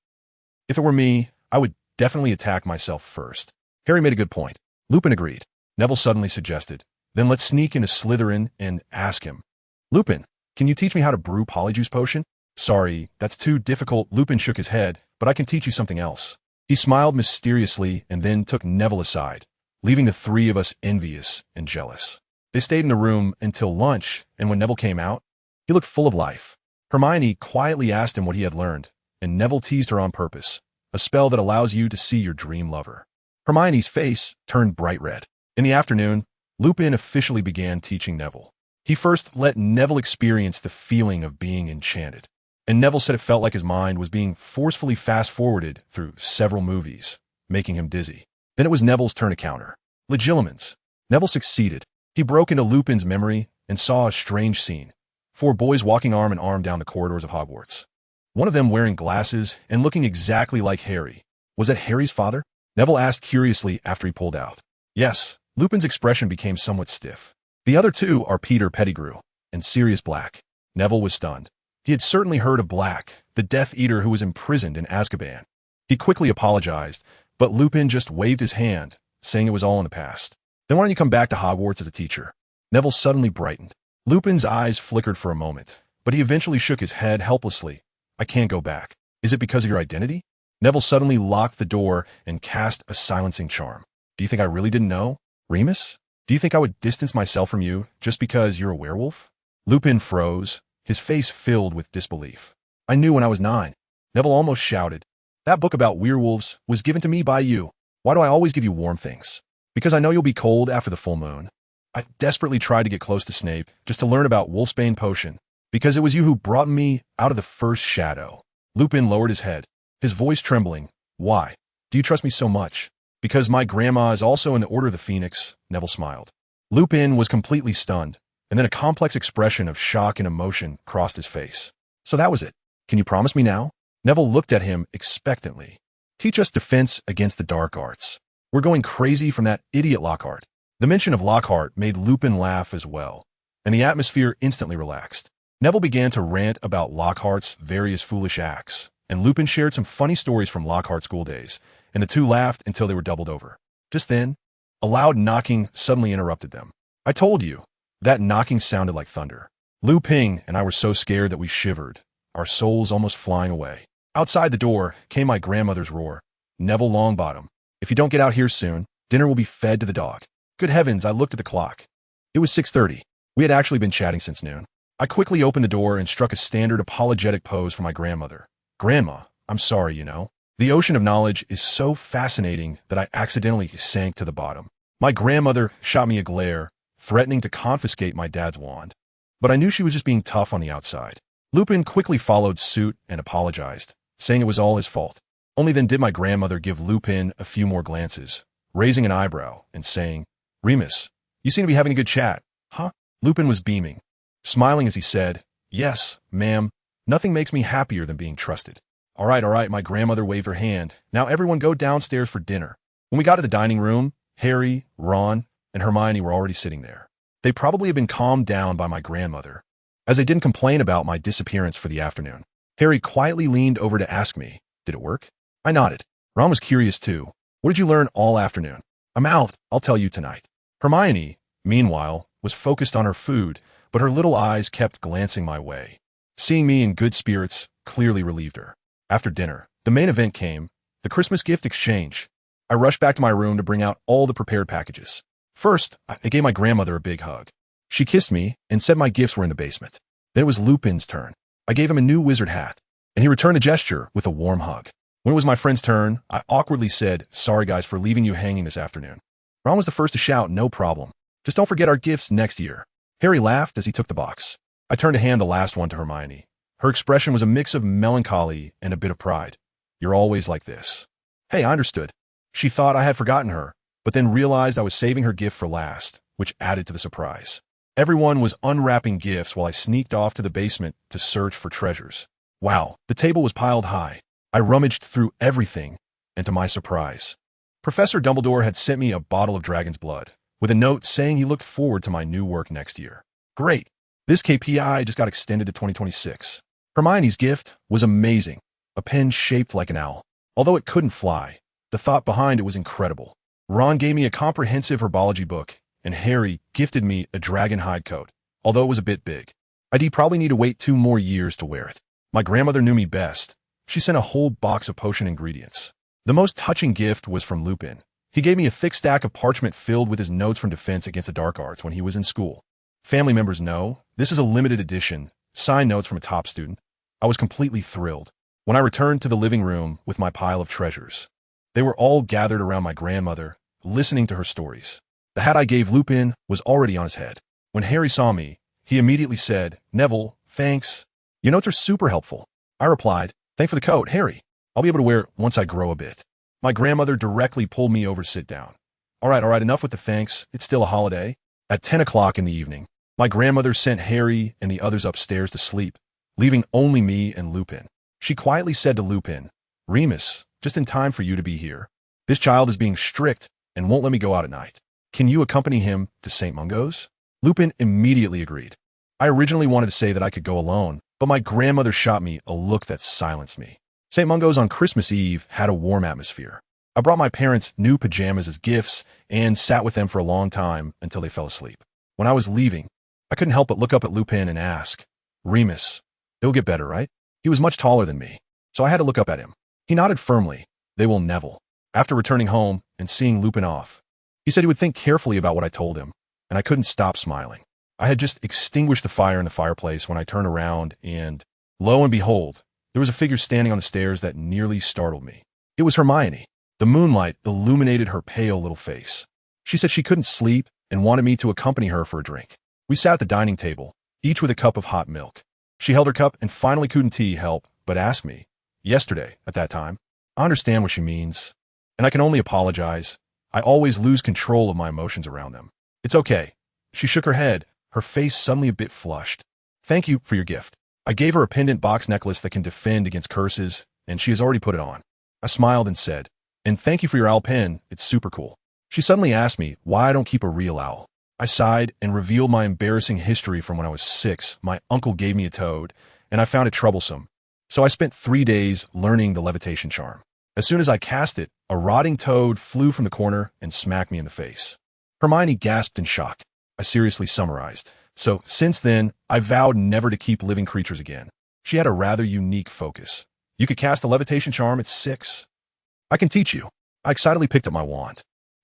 If it were me, I would definitely attack myself first. Harry made a good point. Lupin agreed. Neville suddenly suggested, then let's sneak into Slytherin and ask him. Lupin, can you teach me how to brew Polyjuice Potion? Sorry, that's too difficult. Lupin shook his head, but I can teach you something else. He smiled mysteriously and then took Neville aside, leaving the three of us envious and jealous. They stayed in the room until lunch, and when Neville came out, he looked full of life. Hermione quietly asked him what he had learned, and Neville teased her on purpose, a spell that allows you to see your dream lover. Hermione's face turned bright red. In the afternoon, Lupin officially began teaching Neville. He first let Neville experience the feeling of being enchanted, and Neville said it felt like his mind was being forcefully fast-forwarded through several movies, making him dizzy. Then it was Neville's turn to counter. Legilimens. Neville succeeded. He broke into Lupin's memory and saw a strange scene. 4 boys walking arm in arm down the corridors of Hogwarts. One of them wearing glasses and looking exactly like Harry. Was that Harry's father? Neville asked curiously after he pulled out. Yes. Lupin's expression became somewhat stiff. The other 2 are Peter Pettigrew and Sirius Black. Neville was stunned. He had certainly heard of Black, the Death Eater who was imprisoned in Azkaban. He quickly apologized, but Lupin just waved his hand, saying it was all in the past. Then why don't you come back to Hogwarts as a teacher? Neville suddenly brightened. Lupin's eyes flickered for a moment, but he eventually shook his head helplessly. I can't go back. Is it because of your identity? Neville suddenly locked the door and cast a silencing charm. Do you think I really didn't know? Remus? Do you think I would distance myself from you just because you're a werewolf? Lupin froze, his face filled with disbelief. I knew when I was 9. Neville almost shouted. That book about werewolves was given to me by you. Why do I always give you warm things? Because I know you'll be cold after the full moon. I desperately tried to get close to Snape just to learn about Wolfsbane Potion, because it was you who brought me out of the first shadow. Lupin lowered his head, his voice trembling. Why? Do you trust me so much? Because my grandma is also in the Order of the Phoenix, Neville smiled. Lupin was completely stunned, and then a complex expression of shock and emotion crossed his face. So that was it. Can you promise me now? Neville looked at him expectantly. Teach us defense against the dark arts. We're going crazy from that idiot Lockhart. The mention of Lockhart made Lupin laugh as well, and the atmosphere instantly relaxed. Neville began to rant about Lockhart's various foolish acts, and Lupin shared some funny stories from Lockhart school days, and the two laughed until they were doubled over. Just then, a loud knocking suddenly interrupted them. I told you, that knocking sounded like thunder. Lupin and I were so scared that we shivered, our souls almost flying away. Outside the door came my grandmother's roar. Neville Longbottom, if you don't get out here soon, dinner will be fed to the dog. Good heavens, I looked at the clock. It was 6:30. We had actually been chatting since noon. I quickly opened the door and struck a standard apologetic pose for my grandmother. Grandma, I'm sorry, you know. The ocean of knowledge is so fascinating that I accidentally sank to the bottom. My grandmother shot me a glare, threatening to confiscate my dad's wand. But I knew she was just being tough on the outside. Lupin quickly followed suit and apologized, saying it was all his fault. Only then did my grandmother give Lupin a few more glances, raising an eyebrow and saying, Remus, you seem to be having a good chat. Huh? Lupin was beaming, smiling as he said, Yes, ma'am, nothing makes me happier than being trusted. All right, my grandmother waved her hand. Now everyone go downstairs for dinner. When we got to the dining room, Harry, Ron, and Hermione were already sitting there. They probably had been calmed down by my grandmother, as they didn't complain about my disappearance for the afternoon. Harry quietly leaned over to ask me, Did it work? I nodded. Ron was curious too. What did you learn all afternoon? I mouthed, I'll tell you tonight. Hermione, meanwhile, was focused on her food, but her little eyes kept glancing my way. Seeing me in good spirits clearly relieved her. After dinner, the main event came, the Christmas gift exchange. I rushed back to my room to bring out all the prepared packages. First, I gave my grandmother a big hug. She kissed me and said my gifts were in the basement. Then it was Lupin's turn. I gave him a new wizard hat, and he returned the gesture with a warm hug. When it was my friend's turn, I awkwardly said, Sorry guys for leaving you hanging this afternoon. Ron was the first to shout, No problem. Just don't forget our gifts next year. Harry laughed as he took the box. I turned to hand the last one to Hermione. Her expression was a mix of melancholy and a bit of pride. You're always like this. Hey, I understood. She thought I had forgotten her, but then realized I was saving her gift for last, which added to the surprise. Everyone was unwrapping gifts while I sneaked off to the basement to search for treasures. Wow, the table was piled high. I rummaged through everything, and to my surprise, Professor Dumbledore had sent me a bottle of dragon's blood, with a note saying he looked forward to my new work next year. Great. This KPI just got extended to 2026. Hermione's gift was amazing. A pen shaped like an owl. Although it couldn't fly, the thought behind it was incredible. Ron gave me a comprehensive herbology book, and Harry gifted me a dragon hide coat, although it was a bit big. I'd probably need to wait 2 more years to wear it. My grandmother knew me best. She sent a whole box of potion ingredients. The most touching gift was from Lupin. He gave me a thick stack of parchment filled with his notes from defense against the dark arts when he was in school. Family members know this is a limited edition, signed notes from a top student. I was completely thrilled. When I returned to the living room with my pile of treasures, they were all gathered around my grandmother, listening to her stories. The hat I gave Lupin was already on his head. When Harry saw me, he immediately said, "Neville, thanks. Your notes are super helpful." I replied, "Thanks for the coat, Harry. I'll be able to wear it once I grow a bit." My grandmother directly pulled me over to sit down. All right, enough with the thanks. It's still a holiday." At 10 o'clock in the evening, my grandmother sent Harry and the others upstairs to sleep, leaving only me and Lupin. She quietly said to Lupin, "Remus, just in time for you to be here. This child is being strict and won't let me go out at night. Can you accompany him to St. Mungo's?" Lupin immediately agreed. I originally wanted to say that I could go alone, but my grandmother shot me a look that silenced me. St. Mungo's on Christmas Eve had a warm atmosphere. I brought my parents new pajamas as gifts and sat with them for a long time until they fell asleep. When I was leaving, I couldn't help but look up at Lupin and ask, "Remus, it'll get better, right?" He was much taller than me, so I had to look up at him. He nodded firmly. "They will, Neville." After returning home and seeing Lupin off, he said he would think carefully about what I told him, and I couldn't stop smiling. I had just extinguished the fire in the fireplace when I turned around and, lo and behold, there was a figure standing on the stairs that nearly startled me. It was Hermione. The moonlight illuminated her pale little face. She said she couldn't sleep and wanted me to accompany her for a drink. We sat at the dining table, each with a cup of hot milk. She held her cup and finally couldn't tea help but ask me, yesterday, at that time. I understand what she means, and I can only apologize. I always lose control of my emotions around them. It's okay. She shook her head, her face suddenly a bit flushed. "Thank you for your gift." I gave her a pendant box necklace that can defend against curses, and she has already put it on. I smiled and said, "And thank you for your owl pen, it's super cool." She suddenly asked me why I don't keep a real owl. I sighed and revealed my embarrassing history from when I was 6. My uncle gave me a toad, and I found it troublesome. So I spent 3 days learning the levitation charm. As soon as I cast it, a rotting toad flew from the corner and smacked me in the face. Hermione gasped in shock. I seriously summarized. So, since then, I vowed never to keep living creatures again. She had a rather unique focus. "You could cast the levitation charm at 6. I can teach you." I excitedly picked up my wand.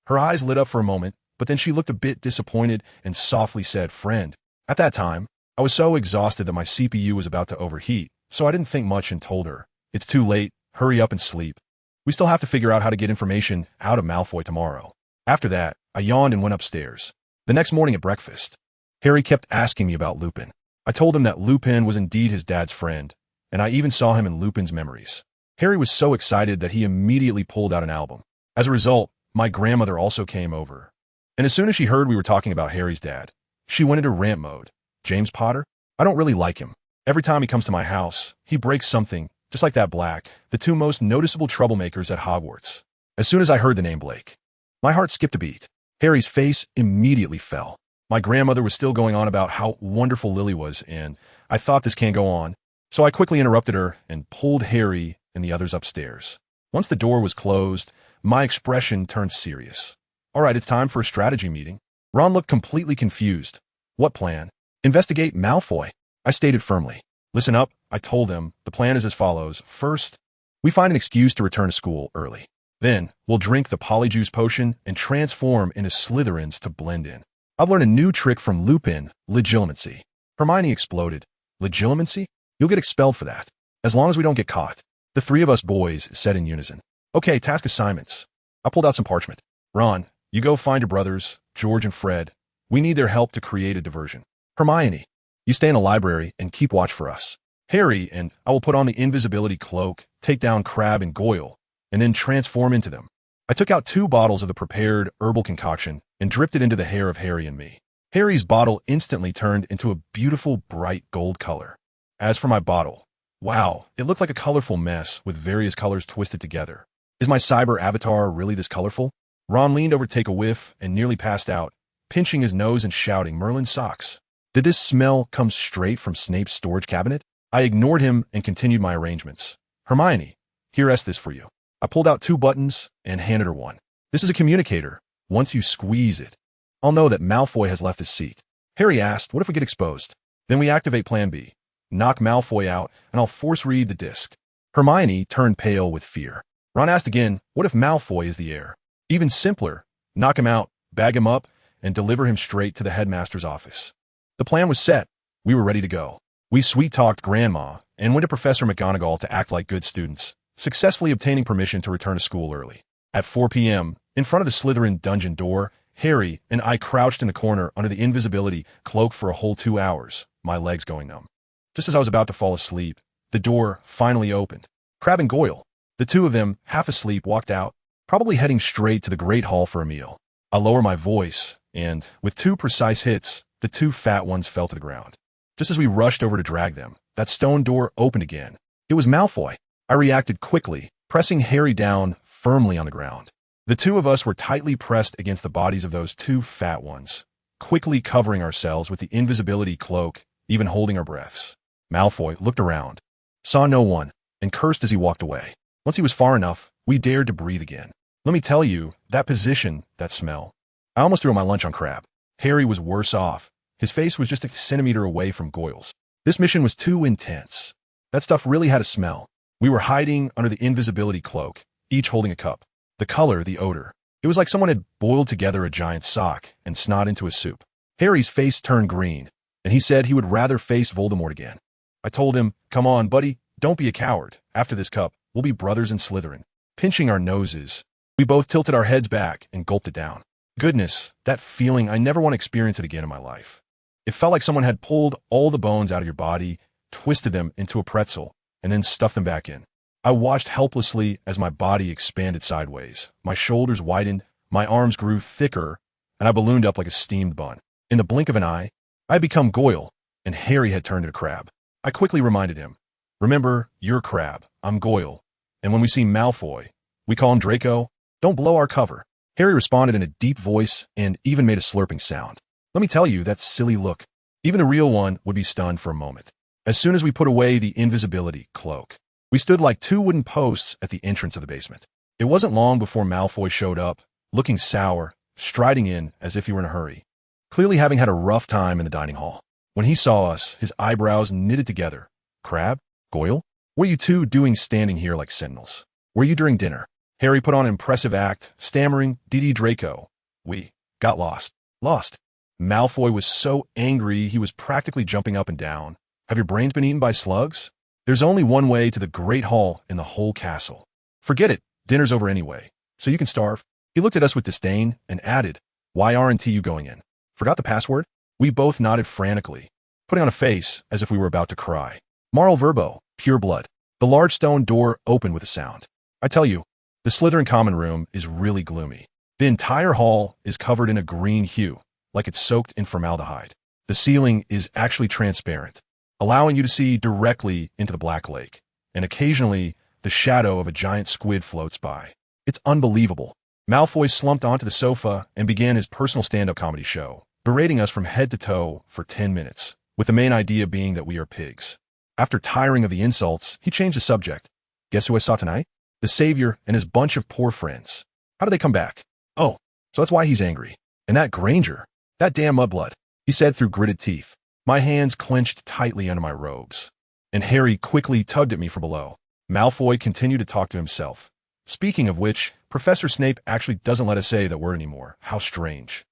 Her eyes lit up for a moment, but then she looked a bit disappointed and softly said, "Friend." At that time, I was so exhausted that my CPU was about to overheat, so I didn't think much and told her, "It's too late, hurry up and sleep. We still have to figure out how to get information out of Malfoy tomorrow." After that, I yawned and went upstairs. The next morning at breakfast, Harry kept asking me about Lupin. I told him that Lupin was indeed his dad's friend, and I even saw him in Lupin's memories. Harry was so excited that he immediately pulled out an album. As a result, my grandmother also came over. And as soon as she heard we were talking about Harry's dad, she went into rant mode. "James Potter? I don't really like him. Every time he comes to my house, he breaks something, just like that Black, the 2 most noticeable troublemakers at Hogwarts." As soon as I heard the name Blake, my heart skipped a beat. Harry's face immediately fell. My grandmother was still going on about how wonderful Lily was, and I thought this can't go on. So I quickly interrupted her and pulled Harry and the others upstairs. Once the door was closed, my expression turned serious. "All right, it's time for a strategy meeting." Ron looked completely confused. "What plan?" "Investigate Malfoy," I stated firmly. "Listen up," I told them. "The plan is as follows. First, we find an excuse to return to school early. Then, we'll drink the Polyjuice potion and transform into Slytherins to blend in. I've learned a new trick from Lupin, legilimency." Hermione exploded. "Legilimency? You'll get expelled for that, as long as we don't get caught." The 3 of us boys said in unison. "Okay, task assignments." I pulled out some parchment. "Ron, you go find your brothers, George and Fred. We need their help to create a diversion. Hermione, you stay in the library and keep watch for us. Harry and I will put on the invisibility cloak, take down Crabbe and Goyle, and then transform into them." I took out 2 bottles of the prepared herbal concoction and dripped it into the hair of Harry and me. Harry's bottle instantly turned into a beautiful bright gold color. As for my bottle, wow, it looked like a colorful mess with various colors twisted together. Is my cyber avatar really this colorful? Ron leaned over to take a whiff and nearly passed out, pinching his nose and shouting Merlin's socks. Did this smell come straight from Snape's storage cabinet? I ignored him and continued my arrangements. Hermione, here's this for you. I pulled out 2 buttons and handed her one. This is a communicator. Once you squeeze it, I'll know that Malfoy has left his seat. Harry asked, what if we get exposed? Then we activate Plan B. Knock Malfoy out, and I'll force read the disc. Hermione turned pale with fear. Ron asked again, what if Malfoy is the heir? Even simpler, knock him out, bag him up, and deliver him straight to the headmaster's office. The plan was set. We were ready to go. We sweet-talked Grandma and went to Professor McGonagall to act like good students, successfully obtaining permission to return to school early. At 4 p.m., in front of the Slytherin dungeon door, Harry and I crouched in the corner under the invisibility cloak for a whole 2 hours, my legs going numb. Just as I was about to fall asleep, the door finally opened. Crabbe and Goyle, the 2 of them, half asleep, walked out, probably heading straight to the Great Hall for a meal. I lowered my voice, and, with 2 precise hits, the 2 fat ones fell to the ground. Just as we rushed over to drag them, that stone door opened again. It was Malfoy. I reacted quickly, pressing Harry down firmly on the ground. The 2 of us were tightly pressed against the bodies of those 2 fat ones, quickly covering ourselves with the invisibility cloak, even holding our breaths. Malfoy looked around, saw no one, and cursed as he walked away. Once he was far enough, we dared to breathe again. Let me tell you, that position, that smell. I almost threw my lunch on Crabbe. Harry was worse off. His face was just a centimeter away from Goyle's. This mission was too intense. That stuff really had a smell. We were hiding under the invisibility cloak, each holding a cup. The color, the odor. It was like someone had boiled together a giant sock and snot into a soup. Harry's face turned green, and he said he would rather face Voldemort again. I told him, come on, buddy, don't be a coward. After this cup, we'll be brothers in Slytherin. Pinching our noses, we both tilted our heads back and gulped it down. Goodness, that feeling, I never want to experience it again in my life. It felt like someone had pulled all the bones out of your body, twisted them into a pretzel, and then stuffed them back in. I watched helplessly as my body expanded sideways. My shoulders widened, my arms grew thicker, and I ballooned up like a steamed bun. In the blink of an eye, I had become Goyle, and Harry had turned into Crabbe. I quickly reminded him, remember, you're Crabbe, I'm Goyle, and when we see Malfoy, we call him Draco. Don't blow our cover. Harry responded in a deep voice and even made a slurping sound. Let me tell you, that silly look. Even the real one would be stunned for a moment. As soon as we put away the invisibility cloak, we stood like 2 wooden posts at the entrance of the basement. It wasn't long before Malfoy showed up, looking sour, striding in as if he were in a hurry, clearly having had a rough time in the dining hall. When he saw us, his eyebrows knitted together. Crabbe? Goyle? What are you 2 doing standing here like sentinels? Were you during dinner? Harry put on an impressive act, stammering, D.D. Draco. We got lost. Lost. Malfoy was so angry he was practically jumping up and down. Have your brains been eaten by slugs? There's only one way to the Great Hall in the whole castle. Forget it, dinner's over anyway, so you can starve. He looked at us with disdain and added, why aren't you going in? Forgot the password? We both nodded frantically, putting on a face as if we were about to cry. Moral verbo, pure blood. The large stone door opened with a sound. I tell you, the Slytherin common room is really gloomy. The entire hall is covered in a green hue, like it's soaked in formaldehyde. The ceiling is actually transparent, allowing you to see directly into the Black Lake, and occasionally the shadow of a giant squid floats by. It's unbelievable. Malfoy slumped onto the sofa and began his personal stand-up comedy show, berating us from head to toe for 10 minutes, with the main idea being that we are pigs. After tiring of the insults, he changed the subject. Guess who I saw tonight? The Savior and his bunch of poor friends. How did they come back? Oh, so that's why he's angry. And that Granger, that damn mudblood, he said through gritted teeth. My hands clenched tightly under my robes, and Harry quickly tugged at me from below. Malfoy continued to talk to himself. Speaking of which, Professor Snape actually doesn't let us say that word anymore. How strange.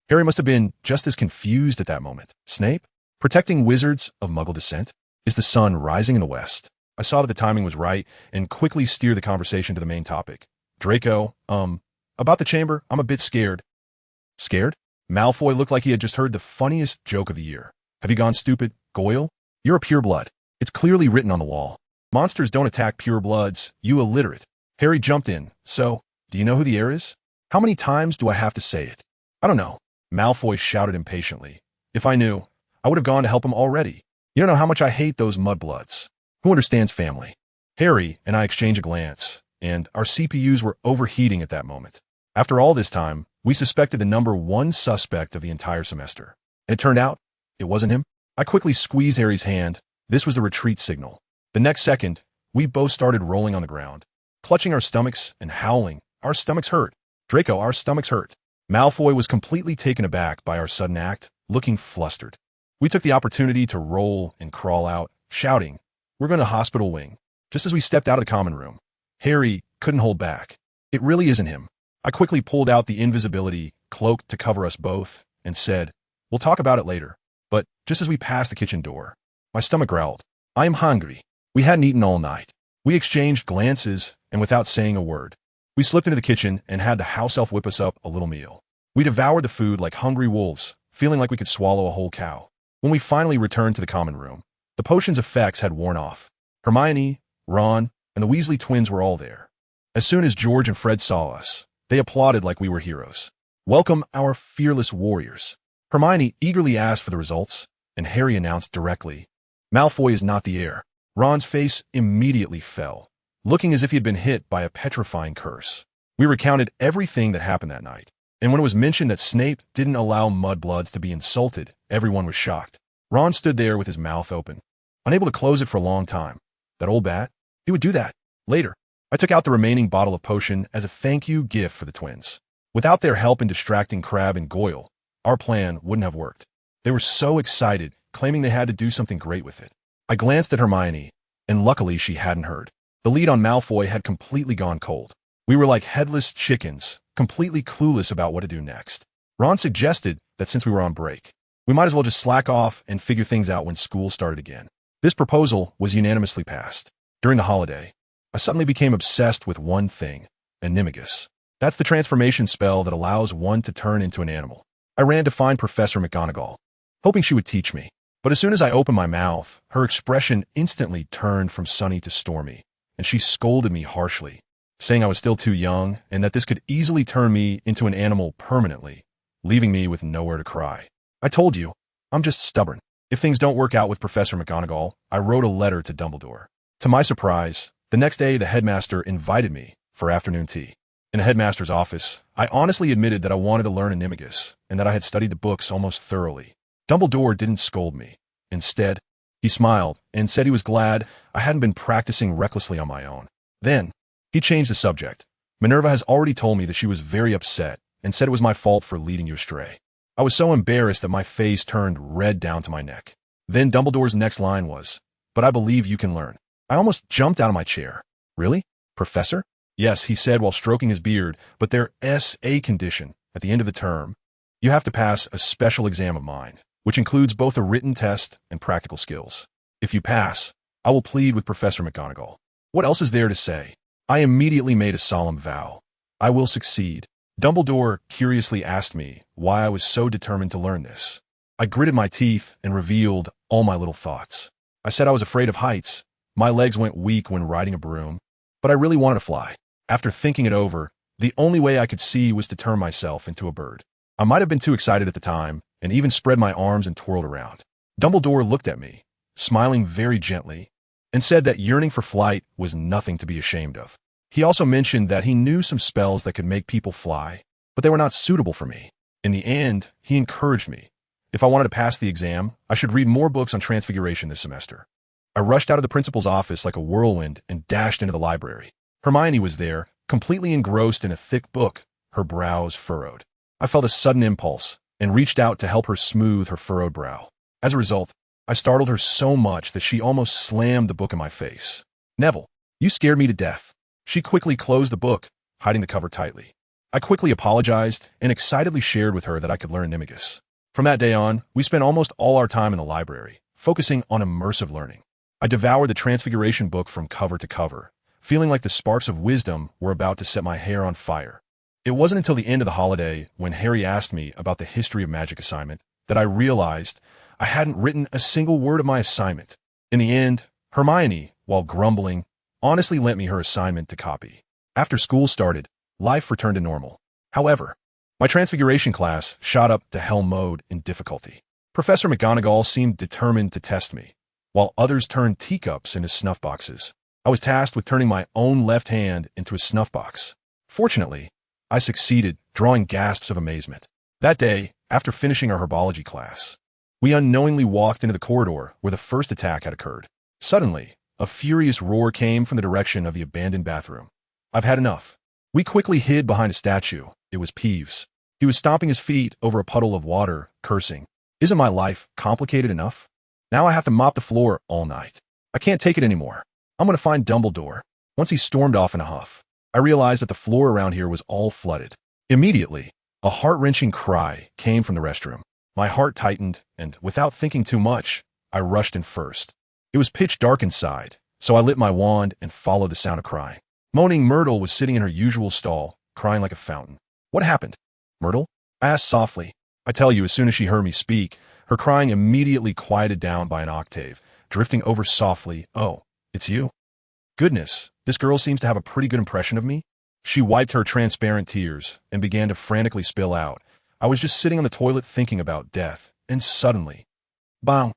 Harry must have been just as confused at that moment. Snape? Protecting wizards of Muggle descent? Is the sun rising in the west? I saw that the timing was right and quickly steered the conversation to the main topic. Draco, about the chamber, I'm a bit scared. Scared? Malfoy looked like he had just heard the funniest joke of the year. Have you gone stupid, Goyle? You're a pureblood. It's clearly written on the wall. Monsters don't attack purebloods, you illiterate. Harry jumped in. So, do you know who the heir is? How many times do I have to say it? I don't know. Malfoy shouted impatiently. If I knew, I would have gone to help him already. You don't know how much I hate those mudbloods. Who understands family? Harry and I exchanged a glance, and our CPUs were overheating at that moment. After all this time, We suspected the number one suspect of the entire semester. And it turned out, it wasn't him. I quickly squeezed Harry's hand. This was the retreat signal. The next second, we both started rolling on the ground, clutching our stomachs and howling. Our stomachs hurt. Draco, our stomachs hurt. Malfoy was completely taken aback by our sudden act, looking flustered. We took the opportunity to roll and crawl out, shouting, "We're going to hospital wing." Just as we stepped out of the common room, Harry couldn't hold back. It really isn't him. I quickly pulled out the invisibility cloak to cover us both and said, "We'll talk about it later." But just as we passed the kitchen door, my stomach growled. "I am hungry." We hadn't eaten all night. We exchanged glances, and without saying a word, we slipped into the kitchen and had the house elf whip us up a little meal. We devoured the food like hungry wolves, feeling like we could swallow a whole cow. When we finally returned to the common room, the potion's effects had worn off. Hermione, Ron, and the Weasley twins were all there. As soon as George and Fred saw us, they applauded like we were heroes. "Welcome, our fearless warriors." Hermione eagerly asked for the results, and Harry announced directly, "Malfoy is not the heir." Ron's face immediately fell, looking as if he had been hit by a petrifying curse. We recounted everything that happened that night, and when it was mentioned that Snape didn't allow mudbloods to be insulted, everyone was shocked. Ron stood there with his mouth open, unable to close it for a long time. That old bat? He would do that. Later, I took out the remaining bottle of potion as a thank you gift for the twins. Without their help in distracting Crabbe and Goyle, our plan wouldn't have worked. They were so excited, claiming they had to do something great with it. I glanced at Hermione, and luckily she hadn't heard. The lead on Malfoy had completely gone cold. We were like headless chickens, completely clueless about what to do next. Ron suggested that since we were on break, we might as well just slack off and figure things out when school started again. This proposal was unanimously passed. During the holiday, I suddenly became obsessed with one thing, Animagus. That's the transformation spell that allows one to turn into an animal. I ran to find Professor McGonagall, hoping she would teach me. But as soon as I opened my mouth, her expression instantly turned from sunny to stormy, and she scolded me harshly, saying I was still too young and that this could easily turn me into an animal permanently, leaving me with nowhere to cry. "I told you, I'm just stubborn." If things don't work out with Professor McGonagall, I wrote a letter to Dumbledore. To my surprise, the next day the headmaster invited me for afternoon tea. In the headmaster's office, I honestly admitted that I wanted to learn Animagus and that I had studied the books almost thoroughly. Dumbledore didn't scold me. Instead, he smiled and said he was glad I hadn't been practicing recklessly on my own. Then, he changed the subject. "Minerva has already told me that she was very upset and said it was my fault for leading you astray." I was so embarrassed that my face turned red down to my neck. Then Dumbledore's next line was, "But I believe you can learn." I almost jumped out of my chair. "Really, Professor?" "Yes," he said while stroking his beard, "but there's a condition. At the end of the term, you have to pass a special exam of mine, which includes both a written test and practical skills. If you pass, I will plead with Professor McGonagall." What else is there to say? I immediately made a solemn vow. I will succeed. Dumbledore curiously asked me why I was so determined to learn this. I gritted my teeth and revealed all my little thoughts. I said I was afraid of heights. My legs went weak when riding a broom, but I really wanted to fly. After thinking it over, the only way I could see was to turn myself into a bird. I might have been too excited at the time, and even spread my arms and twirled around. Dumbledore looked at me, smiling very gently, and said that yearning for flight was nothing to be ashamed of. He also mentioned that he knew some spells that could make people fly, but they were not suitable for me. In the end, he encouraged me. If I wanted to pass the exam, I should read more books on transfiguration this semester. I rushed out of the principal's office like a whirlwind and dashed into the library. Hermione was there, completely engrossed in a thick book, her brows furrowed. I felt a sudden impulse and reached out to help her smooth her furrowed brow. As a result, I startled her so much that she almost slammed the book in my face. "Neville, you scared me to death." She quickly closed the book, hiding the cover tightly. I quickly apologized and excitedly shared with her that I could learn Animagus. From that day on, we spent almost all our time in the library, focusing on immersive learning. I devoured the Transfiguration book from cover to cover, feeling like the sparks of wisdom were about to set my hair on fire. It wasn't until the end of the holiday, when Harry asked me about the history of magic assignment, that I realized I hadn't written a single word of my assignment. In the end, Hermione, while grumbling, honestly lent me her assignment to copy. After school started, life returned to normal. However, my Transfiguration class shot up to hell mode in difficulty. Professor McGonagall seemed determined to test me, while others turned teacups into snuff boxes. I was tasked with turning my own left hand into a snuff box. Fortunately, I succeeded, drawing gasps of amazement. That day, after finishing our herbology class, we unknowingly walked into the corridor where the first attack had occurred. Suddenly, a furious roar came from the direction of the abandoned bathroom. I've had enough. We quickly hid behind a statue. It was Peeves. He was stomping his feet over a puddle of water, cursing. Isn't my life complicated enough? Now I have to mop the floor all night. I can't take it anymore. I'm going to find Dumbledore. Once he stormed off in a huff, I realized that the floor around here was all flooded. Immediately, a heart-wrenching cry came from the restroom. My heart tightened, and without thinking too much, I rushed in first. It was pitch dark inside, so I lit my wand and followed the sound of crying. Moaning Myrtle was sitting in her usual stall, crying like a fountain. What happened? Myrtle? I asked softly. I tell you, as soon as she heard me speak, her crying immediately quieted down by an octave, drifting over softly. Oh, it's you? Goodness, this girl seems to have a pretty good impression of me. She wiped her transparent tears and began to frantically spill out. I was just sitting on the toilet thinking about death, and suddenly, bang!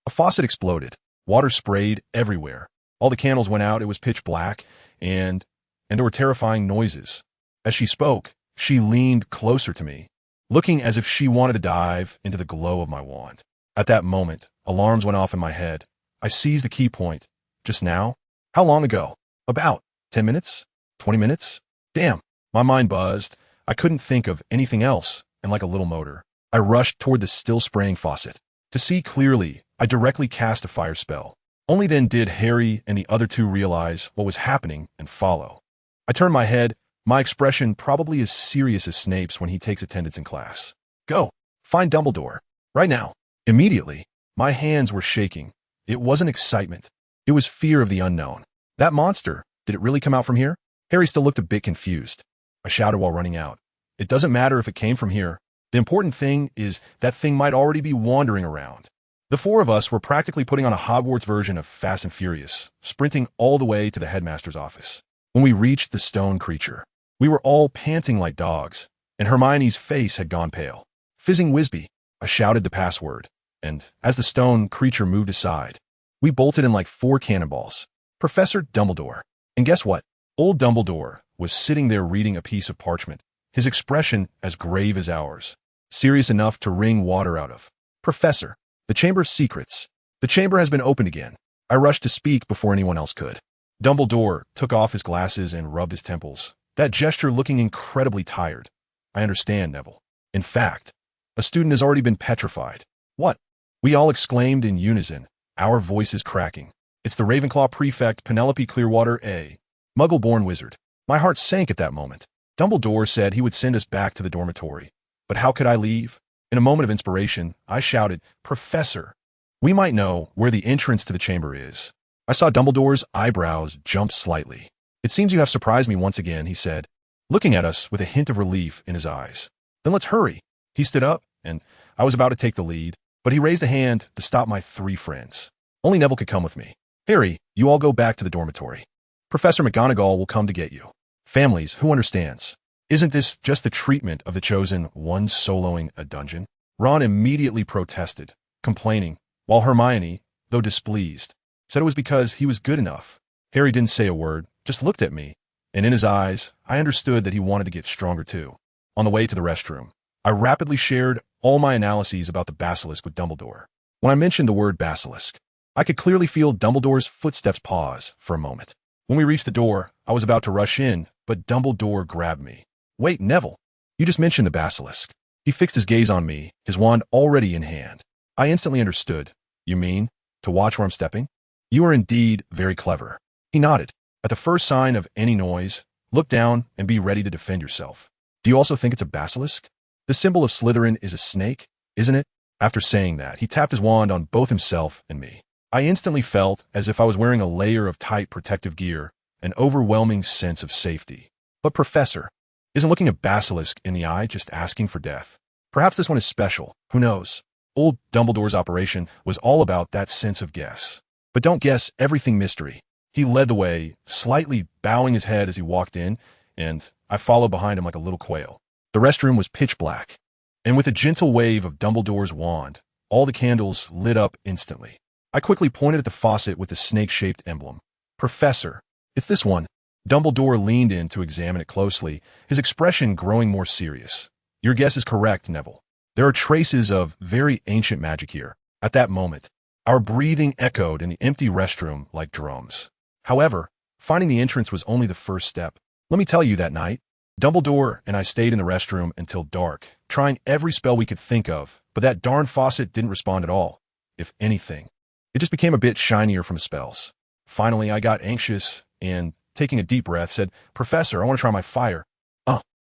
A faucet exploded. Water sprayed everywhere. All the candles went out. It was pitch black, and there were terrifying noises. As she spoke, she leaned closer to me, looking as if she wanted to dive into the glow of my wand. At that moment, alarms went off in my head. I seized the key point. Just now? How long ago? About 10 minutes? 20 minutes? Damn, my mind buzzed. I couldn't think of anything else, and like a little motor, I rushed toward the still spraying faucet. To see clearly, I directly cast a fire spell. Only then did Harry and the other two realize what was happening and follow. I turned my head, my expression probably as serious as Snape's when he takes attendance in class. Go, find Dumbledore, right now. Immediately, my hands were shaking. It wasn't excitement. It was fear of the unknown. That monster, did it really come out from here? Harry still looked a bit confused. I shouted while running out. It doesn't matter if it came from here. The important thing is that thing might already be wandering around. The four of us were practically putting on a Hogwarts version of Fast and Furious, sprinting all the way to the headmaster's office. When we reached the stone creature, we were all panting like dogs, and Hermione's face had gone pale. Fizzing Whizbee, I shouted the password, and as the stone creature moved aside, we bolted in like 4 cannonballs. Professor Dumbledore. And guess what? Old Dumbledore was sitting there reading a piece of parchment, his expression as grave as ours, serious enough to wring water out of. Professor, the Chamber of Secrets. The chamber has been opened again. I rushed to speak before anyone else could. Dumbledore took off his glasses and rubbed his temples, that gesture looking incredibly tired. I understand, Neville. In fact, a student has already been petrified. What? We all exclaimed in unison, our voices cracking. It's the Ravenclaw prefect Penelope Clearwater, a Muggle-born wizard. My heart sank at that moment. Dumbledore said he would send us back to the dormitory. But how could I leave? In a moment of inspiration, I shouted, Professor, we might know where the entrance to the chamber is. I saw Dumbledore's eyebrows jump slightly. It seems you have surprised me once again, he said, looking at us with a hint of relief in his eyes. Then let's hurry. He stood up, and I was about to take the lead, but he raised a hand to stop my 3 friends. Only Neville could come with me. Harry, you all go back to the dormitory. Professor McGonagall will come to get you. Families, who understands? Isn't this just the treatment of the chosen one soloing a dungeon? Ron immediately protested, complaining, while Hermione, though displeased, said it was because he was good enough. Harry didn't say a word, just looked at me, and in his eyes, I understood that he wanted to get stronger too. On the way to the restroom, I rapidly shared all my analyses about the basilisk with Dumbledore. When I mentioned the word basilisk, I could clearly feel Dumbledore's footsteps pause for a moment. When we reached the door, I was about to rush in, but Dumbledore grabbed me. Wait, Neville, you just mentioned the basilisk. He fixed his gaze on me, his wand already in hand. I instantly understood. You mean, to watch where I'm stepping? You are indeed very clever. He nodded. At the first sign of any noise, look down and be ready to defend yourself. Do you also think it's a basilisk? The symbol of Slytherin is a snake, isn't it? After saying that, he tapped his wand on both himself and me. I instantly felt as if I was wearing a layer of tight protective gear, an overwhelming sense of safety. But Professor, isn't looking a basilisk in the eye just asking for death? Perhaps this one is special, who knows? Old Dumbledore's operation was all about that sense of guess. But don't guess everything mystery. He led the way, slightly bowing his head as he walked in, and I followed behind him like a little quail. The restroom was pitch black, and with a gentle wave of Dumbledore's wand, all the candles lit up instantly. I quickly pointed at the faucet with the snake-shaped emblem. Professor, it's this one. Dumbledore leaned in to examine it closely, his expression growing more serious. Your guess is correct, Neville. There are traces of very ancient magic here. At that moment, our breathing echoed in the empty restroom like drums. However, finding the entrance was only the first step. Let me tell you, that night, Dumbledore and I stayed in the restroom until dark, trying every spell we could think of, but that darn faucet didn't respond at all. If anything, it just became a bit shinier from spells. Finally, I got anxious and, taking a deep breath, said, "Professor, I want to try my fire."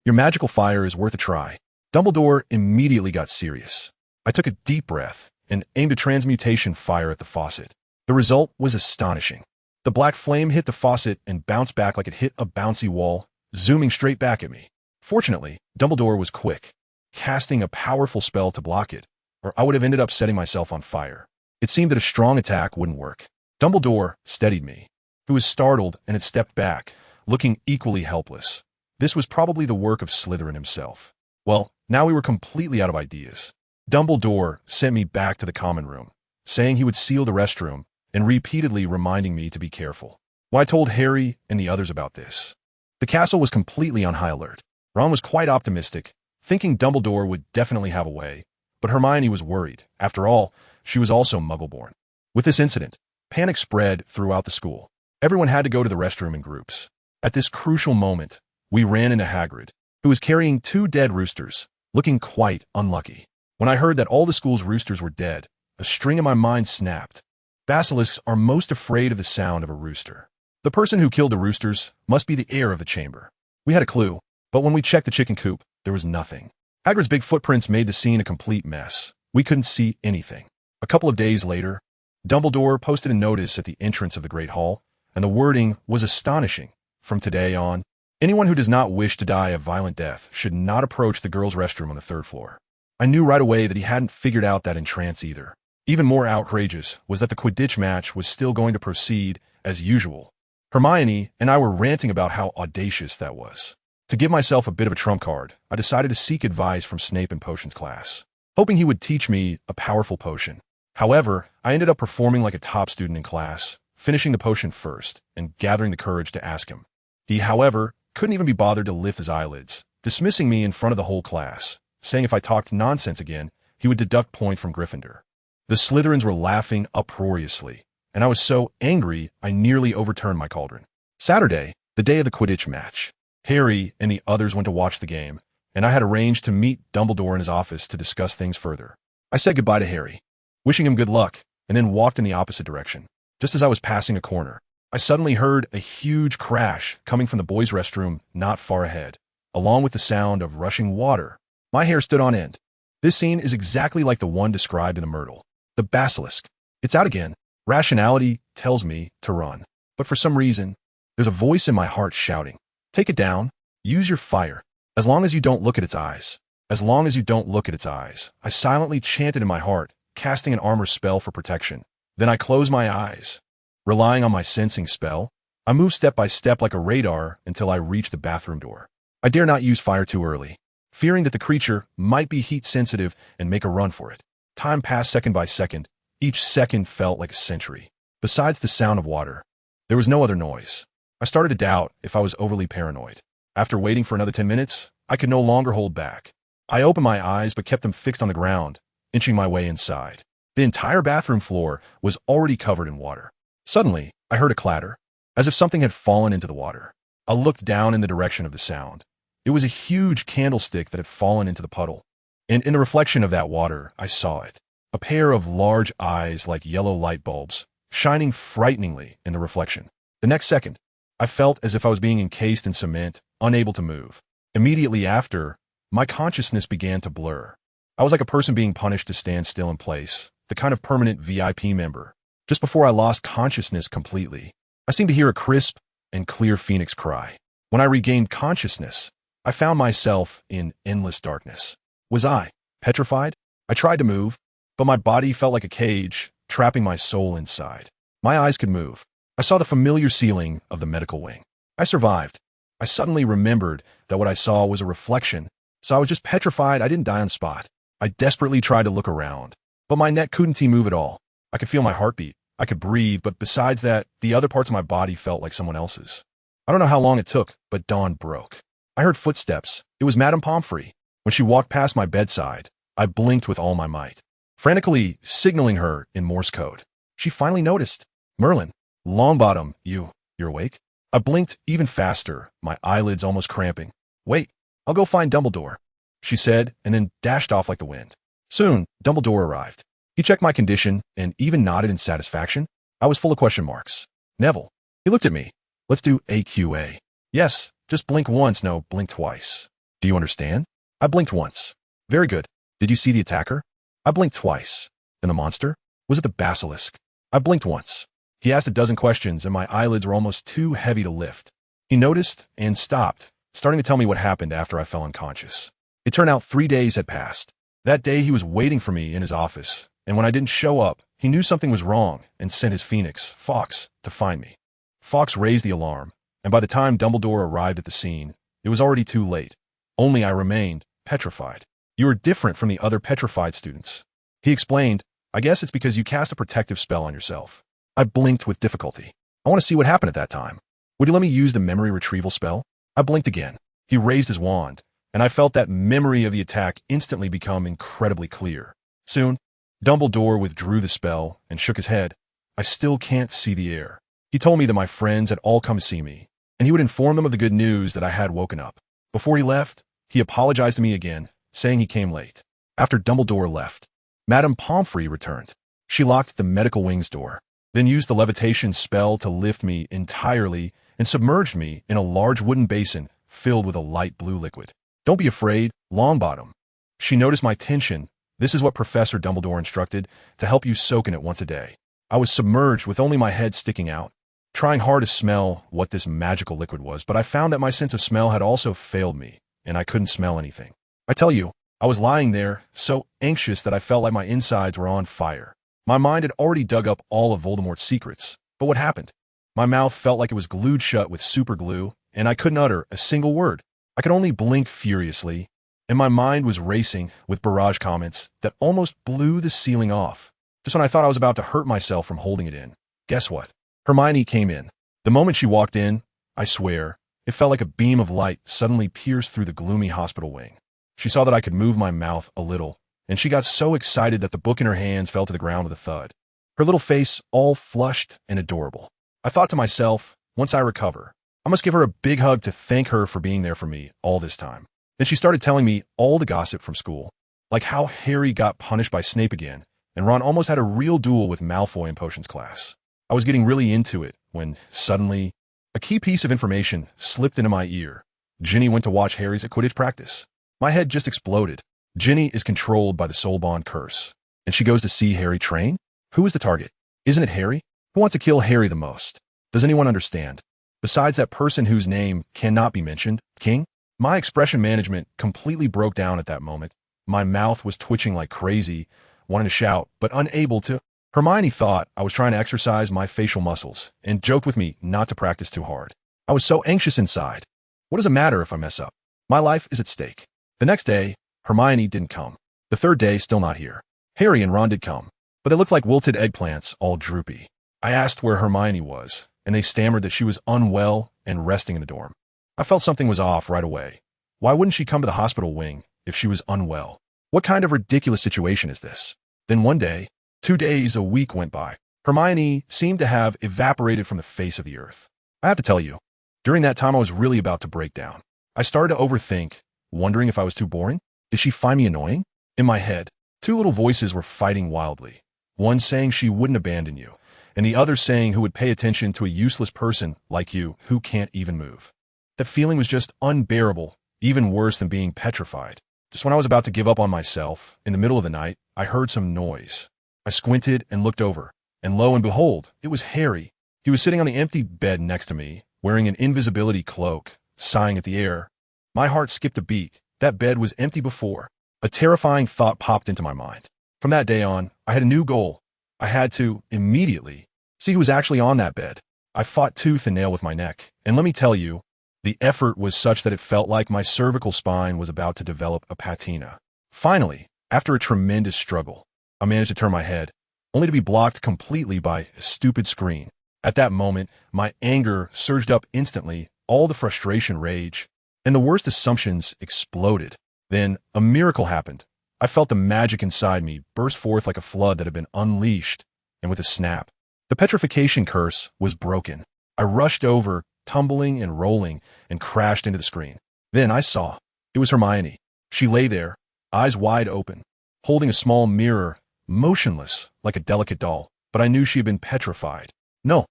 Your magical fire is worth a try." Dumbledore immediately got serious. I took a deep breath and aimed a transmutation fire at the faucet. The result was astonishing. The black flame hit the faucet and bounced back like it hit a bouncy wall, zooming straight back at me. Fortunately, Dumbledore was quick, casting a powerful spell to block it, or I would have ended up setting myself on fire. It seemed that a strong attack wouldn't work. Dumbledore steadied me, who was startled and had stepped back, looking equally helpless. This was probably the work of Slytherin himself. Well, now we were completely out of ideas. Dumbledore sent me back to the common room, saying he would seal the restroom and repeatedly reminding me to be careful. Well, I told Harry and the others about this. The castle was completely on high alert. Ron was quite optimistic, thinking Dumbledore would definitely have a way, but Hermione was worried. After all, she was also Muggle-born. With this incident, panic spread throughout the school. Everyone had to go to the restroom in groups. At this crucial moment, we ran into Hagrid, who was carrying 2 dead roosters, looking quite unlucky. When I heard that all the school's roosters were dead, a string in my mind snapped. Basilisks are most afraid of the sound of a rooster. The person who killed the roosters must be the heir of the chamber. We had a clue, but when we checked the chicken coop, there was nothing. Hagrid's big footprints made the scene a complete mess. We couldn't see anything. A couple of days later, Dumbledore posted a notice at the entrance of the Great Hall, and the wording was astonishing. From today on, anyone who does not wish to die a violent death should not approach the girls' restroom on the 3rd floor. I knew right away that he hadn't figured out that entrance either. Even more outrageous was that the Quidditch match was still going to proceed as usual. Hermione and I were ranting about how audacious that was. To give myself a bit of a trump card, I decided to seek advice from Snape in potions class, hoping he would teach me a powerful potion. However, I ended up performing like a top student in class, finishing the potion first and gathering the courage to ask him. He, however, couldn't even be bothered to lift his eyelids, dismissing me in front of the whole class, saying if I talked nonsense again, he would deduct point from Gryffindor. The Slytherins were laughing uproariously, and I was so angry I nearly overturned my cauldron. Saturday, the day of the Quidditch match, Harry and the others went to watch the game, and I had arranged to meet Dumbledore in his office to discuss things further. I said goodbye to Harry, wishing him good luck, and then walked in the opposite direction. Just as I was passing a corner, I suddenly heard a huge crash coming from the boys' restroom not far ahead, along with the sound of rushing water. My hair stood on end. This scene is exactly like the one described in the Myrtle. The basilisk. It's out again. Rationality tells me to run. But for some reason, there's a voice in my heart shouting, "Take it down. Use your fire. As long as you don't look at its eyes. As long as you don't look at its eyes." I silently chanted in my heart, casting an armor spell for protection. Then I closed my eyes. Relying on my sensing spell, I moved step by step like a radar until I reached the bathroom door. I dare not use fire too early, fearing that the creature might be heat sensitive and make a run for it. Time passed second by second. Each second felt like a century. Besides the sound of water, there was no other noise. I started to doubt if I was overly paranoid. After waiting for another 10 minutes, I could no longer hold back. I opened my eyes but kept them fixed on the ground, inching my way inside. The entire bathroom floor was already covered in water. Suddenly, I heard a clatter, as if something had fallen into the water. I looked down in the direction of the sound. It was a huge candlestick that had fallen into the puddle, and in the reflection of that water, I saw it. A pair of large eyes like yellow light bulbs, shining frighteningly in the reflection. The next second, I felt as if I was being encased in cement, unable to move. Immediately after, my consciousness began to blur. I was like a person being punished to stand still in place, the kind of permanent VIP member. Just before I lost consciousness completely, I seemed to hear a crisp and clear phoenix cry. When I regained consciousness, I found myself in endless darkness. Was I petrified? I tried to move, but my body felt like a cage, trapping my soul inside. My eyes could move. I saw the familiar ceiling of the medical wing. I survived. I suddenly remembered that what I saw was a reflection, so I was just petrified I didn't die on spot. I desperately tried to look around, but my neck couldn't move at all. I could feel my heartbeat. I could breathe, but besides that, the other parts of my body felt like someone else's. I don't know how long it took, but dawn broke. I heard footsteps. It was Madame Pomfrey. When she walked past my bedside, I blinked with all my might, frantically signaling her in Morse code. She finally noticed. Merlin, Longbottom, you're awake? I blinked even faster, my eyelids almost cramping. Wait, I'll go find Dumbledore, she said, and then dashed off like the wind. Soon, Dumbledore arrived. He checked my condition and even nodded in satisfaction. I was full of question marks. Neville. He looked at me. Let's do AQA. Yes, just blink once, no, blink twice. Do you understand? I blinked once. Very good. Did you see the attacker? I blinked twice. And the monster? Was it the basilisk? I blinked once. He asked a dozen questions and my eyelids were almost too heavy to lift. He noticed and stopped, starting to tell me what happened after I fell unconscious. It turned out 3 days had passed. That day he was waiting for me in his office, and when I didn't show up, he knew something was wrong and sent his phoenix, Fawkes, to find me. Fawkes raised the alarm, and by the time Dumbledore arrived at the scene, it was already too late. Only I remained petrified. You are different from the other petrified students. He explained, I guess it's because you cast a protective spell on yourself. I blinked with difficulty. I want to see what happened at that time. Would you let me use the memory retrieval spell? I blinked again. He raised his wand, and I felt that memory of the attack instantly become incredibly clear. Soon, Dumbledore withdrew the spell and shook his head. I still can't see the air. He told me that my friends had all come to see me, and he would inform them of the good news that I had woken up. Before he left, he apologized to me again, saying he came late. After Dumbledore left, Madame Pomfrey returned. She locked the medical wing's door, then used the levitation spell to lift me entirely and submerged me in a large wooden basin filled with a light blue liquid. Don't be afraid, Longbottom. She noticed my tension. This is what Professor Dumbledore instructed, to help you soak in it once a day. I was submerged with only my head sticking out, trying hard to smell what this magical liquid was, but I found that my sense of smell had also failed me, and I couldn't smell anything. I tell you, I was lying there, so anxious that I felt like my insides were on fire. My mind had already dug up all of Voldemort's secrets, but what happened? My mouth felt like it was glued shut with super glue, and I couldn't utter a single word. I could only blink furiously, and my mind was racing with barrage comments that almost blew the ceiling off. Just when I thought I was about to hurt myself from holding it in. Guess what? Hermione came in. The moment she walked in, I swear, it felt like a beam of light suddenly pierced through the gloomy hospital wing. She saw that I could move my mouth a little, and she got so excited that the book in her hands fell to the ground with a thud. Her little face all flushed and adorable. I thought to myself, once I recover, I must give her a big hug to thank her for being there for me all this time. Then she started telling me all the gossip from school, like how Harry got punished by Snape again, and Ron almost had a real duel with Malfoy in potions class. I was getting really into it when, suddenly, a key piece of information slipped into my ear. Ginny went to watch Harry's at Quidditch practice. My head just exploded. Ginny is controlled by the Soul Bond curse, and she goes to see Harry train? Who is the target? Isn't it Harry? Who wants to kill Harry the most? Does anyone understand? Besides that person whose name cannot be mentioned, King? My expression management completely broke down at that moment. My mouth was twitching like crazy, wanting to shout, but unable to. Hermione thought I was trying to exercise my facial muscles and joked with me not to practice too hard. I was so anxious inside. What does it matter if I mess up? My life is at stake. The next day, Hermione didn't come. The third day, still not here. Harry and Ron did come, but they looked like wilted eggplants, all droopy. I asked where Hermione was, and they stammered that she was unwell and resting in the dorm. I felt something was off right away. Why wouldn't she come to the hospital wing if she was unwell? What kind of ridiculous situation is this? Then one day, 2 days, a week went by. Hermione seemed to have evaporated from the face of the earth. I have to tell you, during that time I was really about to break down. I started to overthink, wondering if I was too boring. Did she find me annoying? In my head, 2 little voices were fighting wildly. One saying she wouldn't abandon you, and the other saying who would pay attention to a useless person like you who can't even move. That feeling was just unbearable, even worse than being petrified. Just when I was about to give up on myself, in the middle of the night, I heard some noise. I squinted and looked over, and lo and behold, it was Harry. He was sitting on the empty bed next to me, wearing an invisibility cloak, sighing at the air. My heart skipped a beat. That bed was empty before. A terrifying thought popped into my mind. From that day on, I had a new goal. I had to, immediately, see who was actually on that bed. I fought tooth and nail with my neck, and let me tell you, the effort was such that it felt like my cervical spine was about to develop a patina. Finally, after a tremendous struggle, I managed to turn my head, only to be blocked completely by a stupid screen. At that moment, my anger surged up instantly, all the frustration rage, and the worst assumptions exploded. Then a miracle happened. I felt the magic inside me burst forth like a flood that had been unleashed, and with a snap, the petrification curse was broken. I rushed over, tumbling and rolling, and crashed into the screen. Then I saw. It was Hermione. She lay there, eyes wide open, holding a small mirror, motionless like a delicate doll, but I knew she had been petrified. "No!"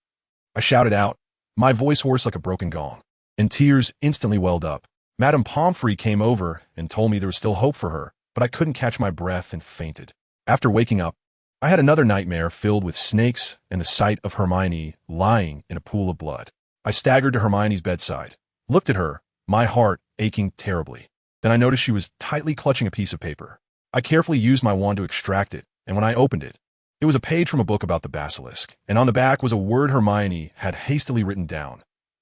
I shouted out, my voice hoarse like a broken gong, and tears instantly welled up. Madame Pomfrey came over and told me there was still hope for her, but I couldn't catch my breath and fainted. After waking up, I had another nightmare filled with snakes and the sight of Hermione lying in a pool of blood. I staggered to Hermione's bedside, looked at her, my heart aching terribly. Then I noticed she was tightly clutching a piece of paper. I carefully used my wand to extract it, and when I opened it, it was a page from a book about the basilisk, and on the back was a word Hermione had hastily written down.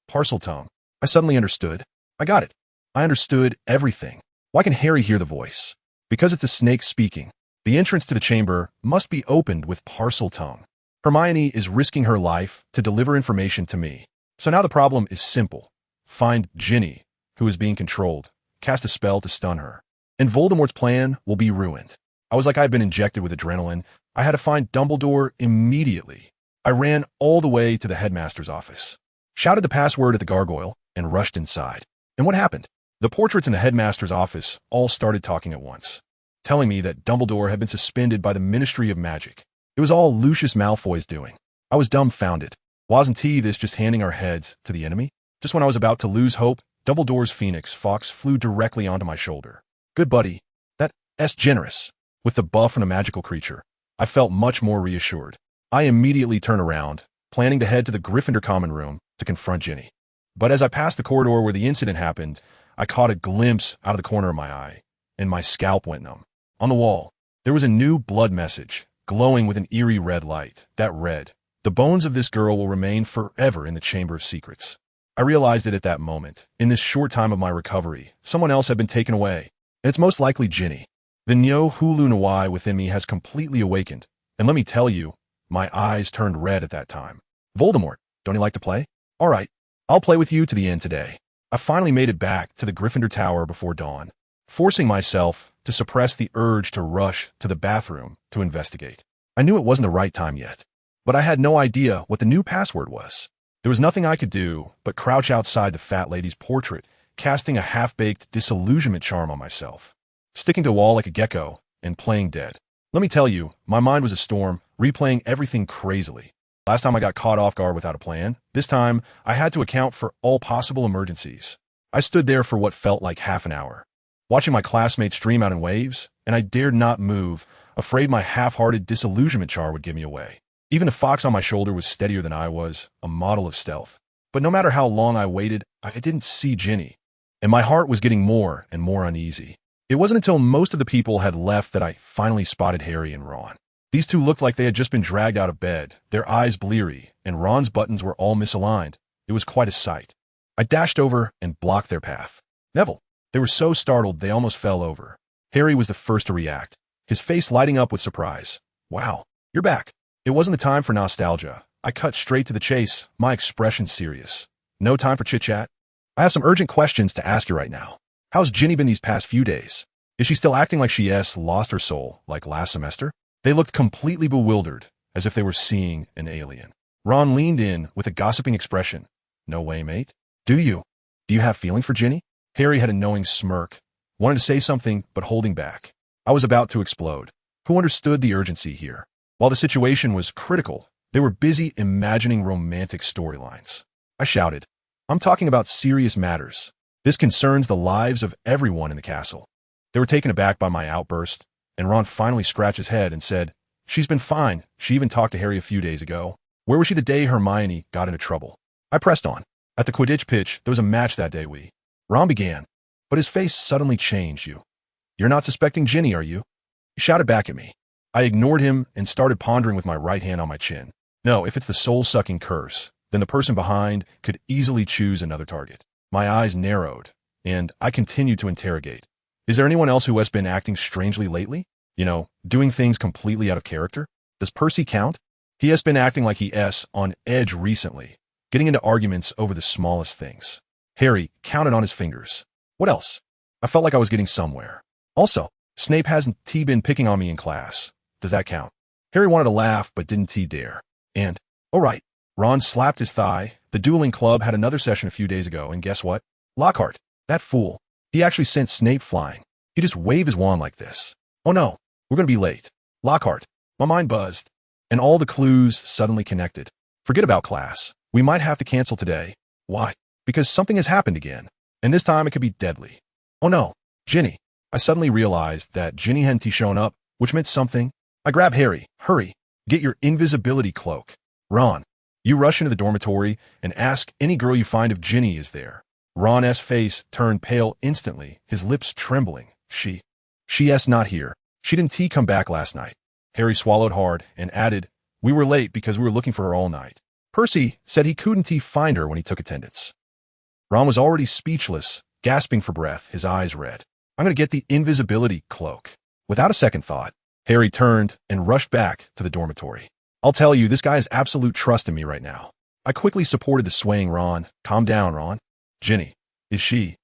Parseltongue. I suddenly understood. I got it. I understood everything. Why can Harry hear the voice? Because it's the snake speaking. The entrance to the chamber must be opened with Parseltongue. Hermione is risking her life to deliver information to me. So now the problem is simple. Find Ginny, who is being controlled, cast a spell to stun her, and Voldemort's plan will be ruined. I was like I had been injected with adrenaline. I had to find Dumbledore immediately. I ran all the way to the headmaster's office, shouted the password at the gargoyle, and rushed inside. And what happened? The portraits in the headmaster's office all started talking at once, telling me that Dumbledore had been suspended by the Ministry of Magic. It was all Lucius Malfoy's doing. I was dumbfounded. Wasn't he this just handing our heads to the enemy? Just when I was about to lose hope, Dumbledore's Phoenix Fox flew directly onto my shoulder. Good buddy. That's generous. With the buff from a magical creature, I felt much more reassured. I immediately turned around, planning to head to the Gryffindor common room to confront Ginny. But as I passed the corridor where the incident happened, I caught a glimpse out of the corner of my eye, and my scalp went numb. On the wall, there was a new blood message, glowing with an eerie red light, that read, "The bones of this girl will remain forever in the Chamber of Secrets." I realized it at that moment. In this short time of my recovery, someone else had been taken away, and it's most likely Ginny. The Nyo Hulu Nawai within me has completely awakened, and let me tell you, my eyes turned red at that time. Voldemort, don't you like to play? All right, I'll play with you to the end today. I finally made it back to the Gryffindor Tower before dawn, forcing myself to suppress the urge to rush to the bathroom to investigate. I knew it wasn't the right time yet, but I had no idea what the new password was. There was nothing I could do but crouch outside the fat lady's portrait, casting a half-baked disillusionment charm on myself, sticking to a wall like a gecko, and playing dead. Let me tell you, my mind was a storm, replaying everything crazily. Last time I got caught off guard without a plan. This time, I had to account for all possible emergencies. I stood there for what felt like half an hour, watching my classmates stream out in waves, and I dared not move, afraid my half-hearted disillusionment charm would give me away. Even the fox on my shoulder was steadier than I was, a model of stealth. But no matter how long I waited, I didn't see Ginny, and my heart was getting more and more uneasy. It wasn't until most of the people had left that I finally spotted Harry and Ron. These two looked like they had just been dragged out of bed, their eyes bleary, and Ron's buttons were all misaligned. It was quite a sight. I dashed over and blocked their path. Neville. They were so startled they almost fell over. Harry was the first to react, his face lighting up with surprise. Wow, you're back. It wasn't the time for nostalgia. I cut straight to the chase, my expression serious. No time for chit-chat. I have some urgent questions to ask you right now. How's Ginny been these past few days? Is she still acting like she lost her soul, like last semester? They looked completely bewildered, as if they were seeing an alien. Ron leaned in with a gossiping expression. No way, mate. Do you have feeling for Ginny? Harry had a knowing smirk, wanted to say something, but holding back. I was about to explode. Who understood the urgency here? While the situation was critical, they were busy imagining romantic storylines. I shouted, I'm talking about serious matters. This concerns the lives of everyone in the castle. They were taken aback by my outburst, and Ron finally scratched his head and said, She's been fine. She even talked to Harry a few days ago. Where was she the day Hermione got into trouble? I pressed on. At the Quidditch pitch, there was a match that day Ron began, but his face suddenly changed. You're not suspecting Ginny, are you? He shouted back at me. I ignored him and started pondering with my right hand on my chin. No, if it's the soul-sucking curse, then the person behind could easily choose another target. My eyes narrowed, and I continued to interrogate. Is there anyone else who has been acting strangely lately? Doing things completely out of character? Does Percy count? He has been acting like he is on edge recently, getting into arguments over the smallest things. Harry counted on his fingers. What else? I felt like I was getting somewhere. Also, Snape hasn't been picking on me in class. Does that count? Harry wanted to laugh, but didn't dare. And, all right. Ron slapped his thigh. The dueling club had another session a few days ago, and guess what? Lockhart, that fool. He actually sent Snape flying. He just waved his wand like this. Oh no, we're going to be late. Lockhart. My mind buzzed. And all the clues suddenly connected. Forget about class. We might have to cancel today. Why? Because something has happened again. And this time it could be deadly. Oh no, Ginny. I suddenly realized that Ginny hadn't shown up, which meant something. I grab Harry. Hurry. Get your invisibility cloak. Ron. You rush into the dormitory and ask any girl you find if Ginny is there. Ron's face turned pale instantly, his lips trembling. She's not here. She didn't come back last night. Harry swallowed hard and added, we were late because we were looking for her all night. Percy said he couldn't find her when he took attendance. Ron was already speechless, gasping for breath, his eyes red. I'm going to get the invisibility cloak. Without a second thought, Harry turned and rushed back to the dormitory. I'll tell you, this guy has absolute trust in me right now. I quickly supported the swaying Ron. Calm down, Ron. Ginny, is she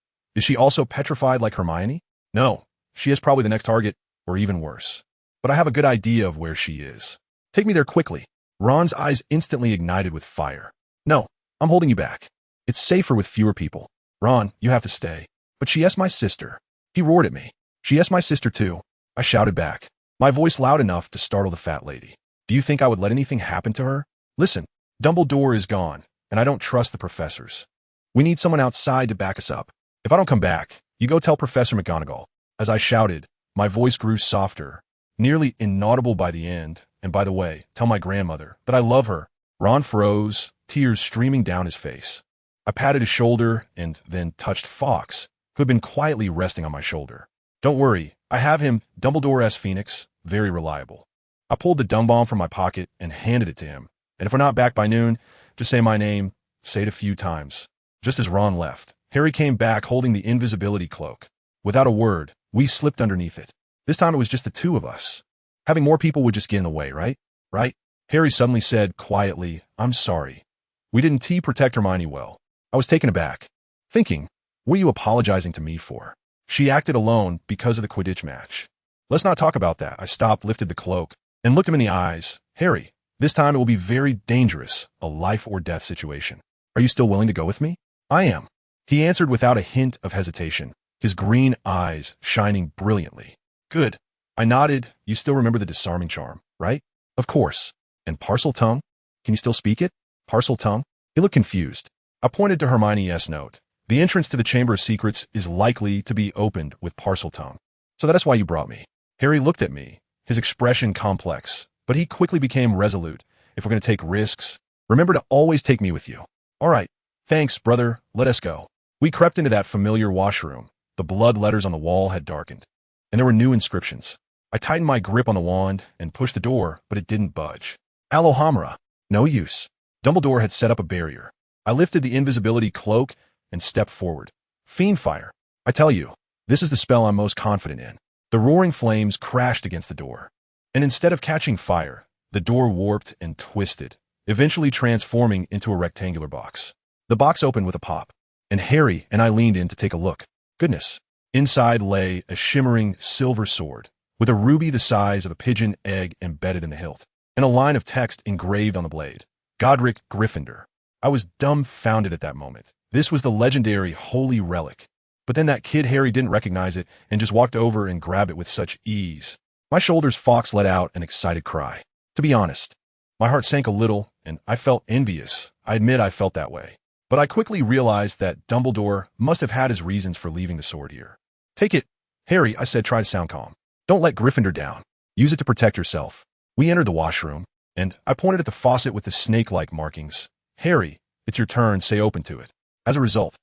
also petrified like Hermione? No, she is probably the next target, or even worse. But I have a good idea of where she is. Take me there quickly. Ron's eyes instantly ignited with fire. No, I'm holding you back. It's safer with fewer people. Ron, you have to stay. But she is my sister. He roared at me. She is my sister too. I shouted back, my voice loud enough to startle the fat lady. Do you think I would let anything happen to her? Listen, Dumbledore is gone, and I don't trust the professors. We need someone outside to back us up. If I don't come back, you go tell Professor McGonagall. As I shouted, my voice grew softer, nearly inaudible by the end. And by the way, tell my grandmother that I love her. Ron froze, tears streaming down his face. I patted his shoulder and then touched Fawkes, who had been quietly resting on my shoulder. Don't worry, I have him, Dumbledore's Phoenix, very reliable. I pulled the dumb bomb from my pocket and handed it to him. And if we're not back by noon, just say my name, say it a few times. Just as Ron left, Harry came back holding the invisibility cloak. Without a word, we slipped underneath it. This time it was just the two of us. Having more people would just get in the way, right? Right? Harry suddenly said quietly, I'm sorry. We didn't protect Hermione well. I was taken aback, thinking, what are you apologizing to me for? She acted alone because of the Quidditch match. Let's not talk about that. I stopped, lifted the cloak, and looked him in the eyes. Harry, this time it will be very dangerous, a life or death situation. Are you still willing to go with me? I am. He answered without a hint of hesitation, his green eyes shining brilliantly. Good. I nodded. You still remember the disarming charm, right? Of course. And parcel tongue? Can you still speak it? Parcel tongue? He looked confused. I pointed to Hermione's note. The entrance to the Chamber of Secrets is likely to be opened with parcel tongue. So that is why you brought me. Harry looked at me, his expression complex, but he quickly became resolute. If we're going to take risks, remember to always take me with you. All right. Thanks, brother. Let us go. We crept into that familiar washroom. The blood letters on the wall had darkened, and there were new inscriptions. I tightened my grip on the wand and pushed the door, but it didn't budge. Alohomora. No use. Dumbledore had set up a barrier. I lifted the invisibility cloak and stepped forward. Fiendfire. I tell you, this is the spell I'm most confident in. The roaring flames crashed against the door, and instead of catching fire, the door warped and twisted, eventually transforming into a rectangular box. The box opened with a pop, and Harry and I leaned in to take a look. Goodness. Inside lay a shimmering silver sword, with a ruby the size of a pigeon egg embedded in the hilt, and a line of text engraved on the blade. Godric Gryffindor. I was dumbfounded at that moment. This was the legendary holy relic. But then that kid Harry didn't recognize it and just walked over and grabbed it with such ease. My shoulders Fawkes let out an excited cry. To be honest, my heart sank a little, and I felt envious. I admit I felt that way. But I quickly realized that Dumbledore must have had his reasons for leaving the sword here. Take it. Harry, I said, try to sound calm. Don't let Gryffindor down. Use it to protect yourself. We entered the washroom, and I pointed at the faucet with the snake-like markings. Harry, it's your turn, say open to it. As a result,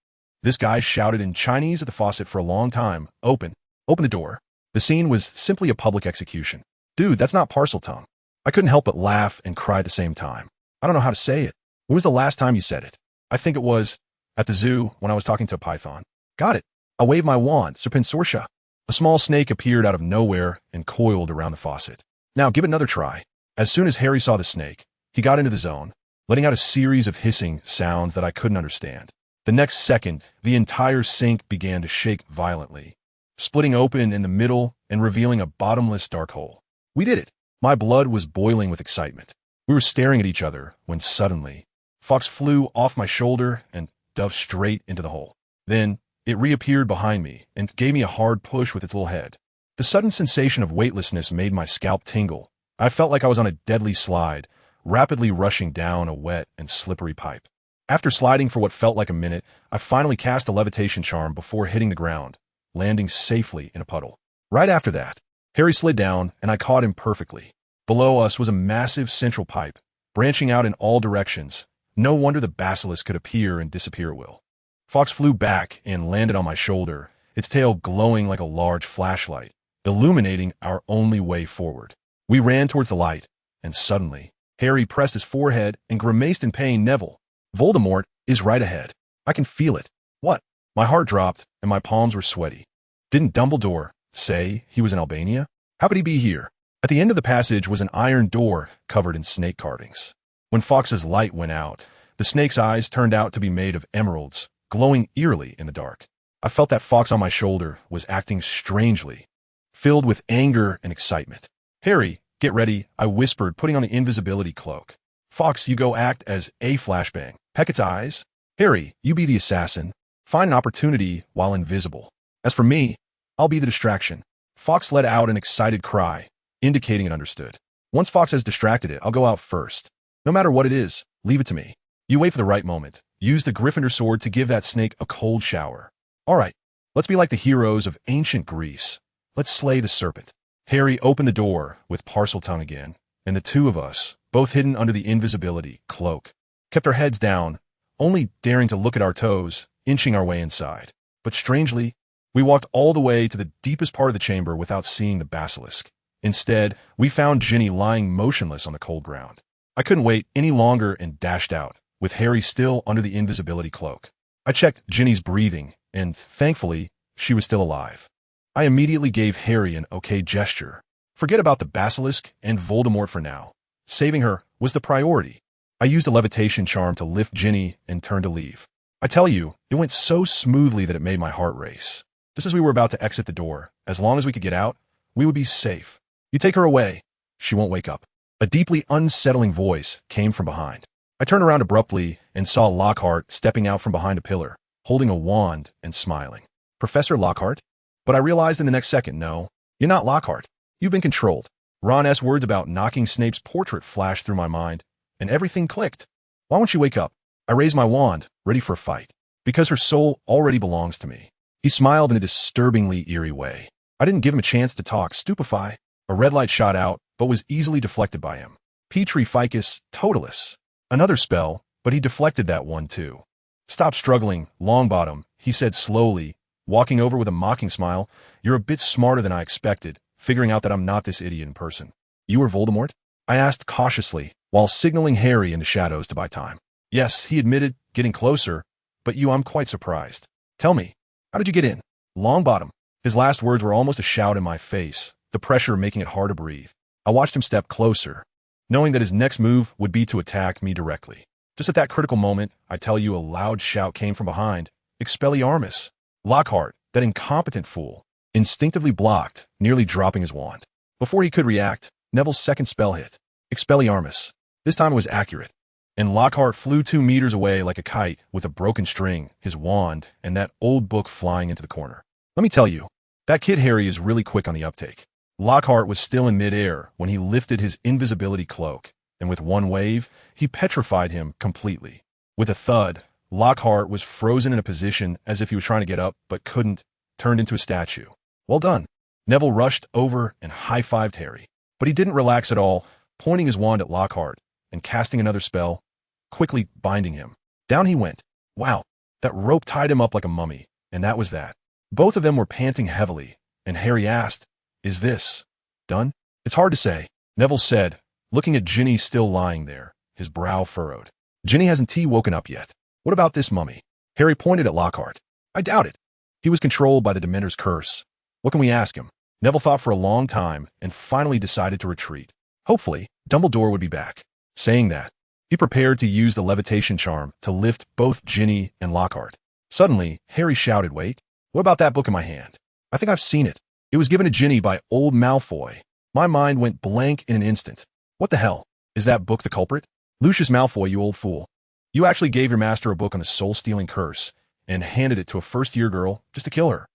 this guy shouted in Chinese at the faucet for a long time, open the door. The scene was simply a public execution. Dude, that's not parcel tongue. I couldn't help but laugh and cry at the same time. I don't know how to say it. When was the last time you said it? I think it was at the zoo when I was talking to a python. Got it. I waved my wand, Serpensortia. A small snake appeared out of nowhere and coiled around the faucet. Now give it another try. As soon as Harry saw the snake, he got into the zone, letting out a series of hissing sounds that I couldn't understand. The next second, the entire sink began to shake violently, splitting open in the middle and revealing a bottomless dark hole. We did it! My blood was boiling with excitement. We were staring at each other when suddenly, Fox flew off my shoulder and dove straight into the hole. Then, it reappeared behind me and gave me a hard push with its little head. The sudden sensation of weightlessness made my scalp tingle. I felt like I was on a deadly slide, rapidly rushing down a wet and slippery pipe. After sliding for what felt like a minute, I finally cast a levitation charm before hitting the ground, landing safely in a puddle. Right after that, Harry slid down, and I caught him perfectly. Below us was a massive central pipe, branching out in all directions. No wonder the basilisk could appear and disappear at will. Fox flew back and landed on my shoulder, its tail glowing like a large flashlight, illuminating our only way forward. We ran towards the light, and suddenly, Harry pressed his forehead and grimaced in pain. Neville, Voldemort is right ahead. I can feel it. What? My heart dropped, and my palms were sweaty. Didn't Dumbledore say he was in Albania? How could he be here? At the end of the passage was an iron door covered in snake carvings. When Fox's light went out, the snake's eyes turned out to be made of emeralds, glowing eerily in the dark. I felt that Fox on my shoulder was acting strangely, filled with anger and excitement. Harry, get ready, I whispered, putting on the invisibility cloak. Fox, you go act as a flashbang. Peck its eyes. Harry, you be the assassin. Find an opportunity while invisible. As for me, I'll be the distraction. Fox let out an excited cry, indicating it understood. Once Fox has distracted it, I'll go out first. No matter what it is, leave it to me. You wait for the right moment. Use the Gryffindor sword to give that snake a cold shower. All right, let's be like the heroes of ancient Greece. Let's slay the serpent. Harry opened the door with Parseltongue again, and the two of us, both hidden under the invisibility cloak, kept our heads down, only daring to look at our toes, inching our way inside. But strangely, we walked all the way to the deepest part of the chamber without seeing the basilisk. Instead, we found Ginny lying motionless on the cold ground. I couldn't wait any longer and dashed out, with Harry still under the invisibility cloak. I checked Ginny's breathing, and thankfully, she was still alive. I immediately gave Harry an okay gesture. Forget about the basilisk and Voldemort for now. Saving her was the priority. I used a levitation charm to lift Ginny and turned to leave. I tell you, it went so smoothly that it made my heart race. Just as we were about to exit the door, as long as we could get out, we would be safe. You take her away. She won't wake up. A deeply unsettling voice came from behind. I turned around abruptly and saw Lockhart stepping out from behind a pillar, holding a wand and smiling. Professor Lockhart? But I realized in the next second, no, you're not Lockhart. You've been controlled. Ron's words about knocking Snape's portrait flashed through my mind, and everything clicked. Why won't you wake up? I raised my wand, ready for a fight, because her soul already belongs to me. He smiled in a disturbingly eerie way. I didn't give him a chance to talk. Stupefy. A red light shot out, but was easily deflected by him. Petri Ficus Totalis. Another spell, but he deflected that one too. Stop struggling, Longbottom, he said slowly, walking over with a mocking smile. You're a bit smarter than I expected, figuring out that I'm not this idiot in person. You were Voldemort? I asked cautiously, while signaling Harry in the shadows to buy time. Yes, he admitted, getting closer, but I'm quite surprised. Tell me, how did you get in? Longbottom. His last words were almost a shout in my face, the pressure making it hard to breathe. I watched him step closer, knowing that his next move would be to attack me directly. Just at that critical moment, I tell you, a loud shout came from behind. Expelliarmus. Lockhart, that incompetent fool, instinctively blocked, nearly dropping his wand. Before he could react, Neville's second spell hit. Expelliarmus. This time it was accurate, and Lockhart flew 2 meters away like a kite with a broken string, his wand, and that old book flying into the corner. Let me tell you, that kid Harry is really quick on the uptake. Lockhart was still in midair when he lifted his invisibility cloak, and with one wave, he petrified him completely. With a thud, Lockhart was frozen in a position as if he was trying to get up but couldn't, turned into a statue. Well done. Neville rushed over and high-fived Harry, but he didn't relax at all, pointing his wand at Lockhart and casting another spell, quickly binding him. Down he went. Wow, that rope tied him up like a mummy, and that was that. Both of them were panting heavily, and Harry asked, "Is this done?" "It's hard to say," Neville said, looking at Ginny still lying there, his brow furrowed. "Ginny hasn't woken up yet. What about this mummy?" Harry pointed at Lockhart. "I doubt it. He was controlled by the Dementor's curse. What can we ask him?" Neville thought for a long time and finally decided to retreat. Hopefully, Dumbledore would be back. Saying that, He prepared to use the levitation charm to lift both Ginny and Lockhart. Suddenly, Harry shouted, "Wait, what about that book in my hand? I think I've seen it. It was given to Ginny by old Malfoy." My mind went blank in an instant. What the hell? Is that book the culprit? Lucius Malfoy, you old fool. You actually gave your master a book on the soul-stealing curse and handed it to a first-year girl just to kill her.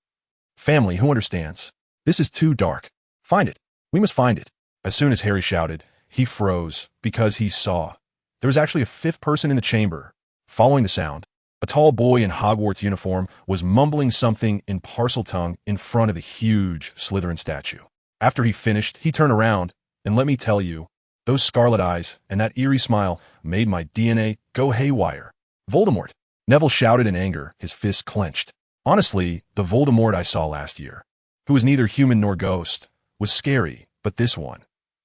Family, who understands? This is too dark. Find it. We must find it. As soon as Harry shouted, he froze because he saw. There was actually a fifth person in the chamber. Following the sound, a tall boy in Hogwarts uniform was mumbling something in Parseltongue in front of the huge Slytherin statue. After he finished, he turned around, and let me tell you, those scarlet eyes and that eerie smile made my DNA go haywire. Voldemort! Neville shouted in anger, his fists clenched. Honestly, the Voldemort I saw last year, who was neither human nor ghost, was scary, but this one,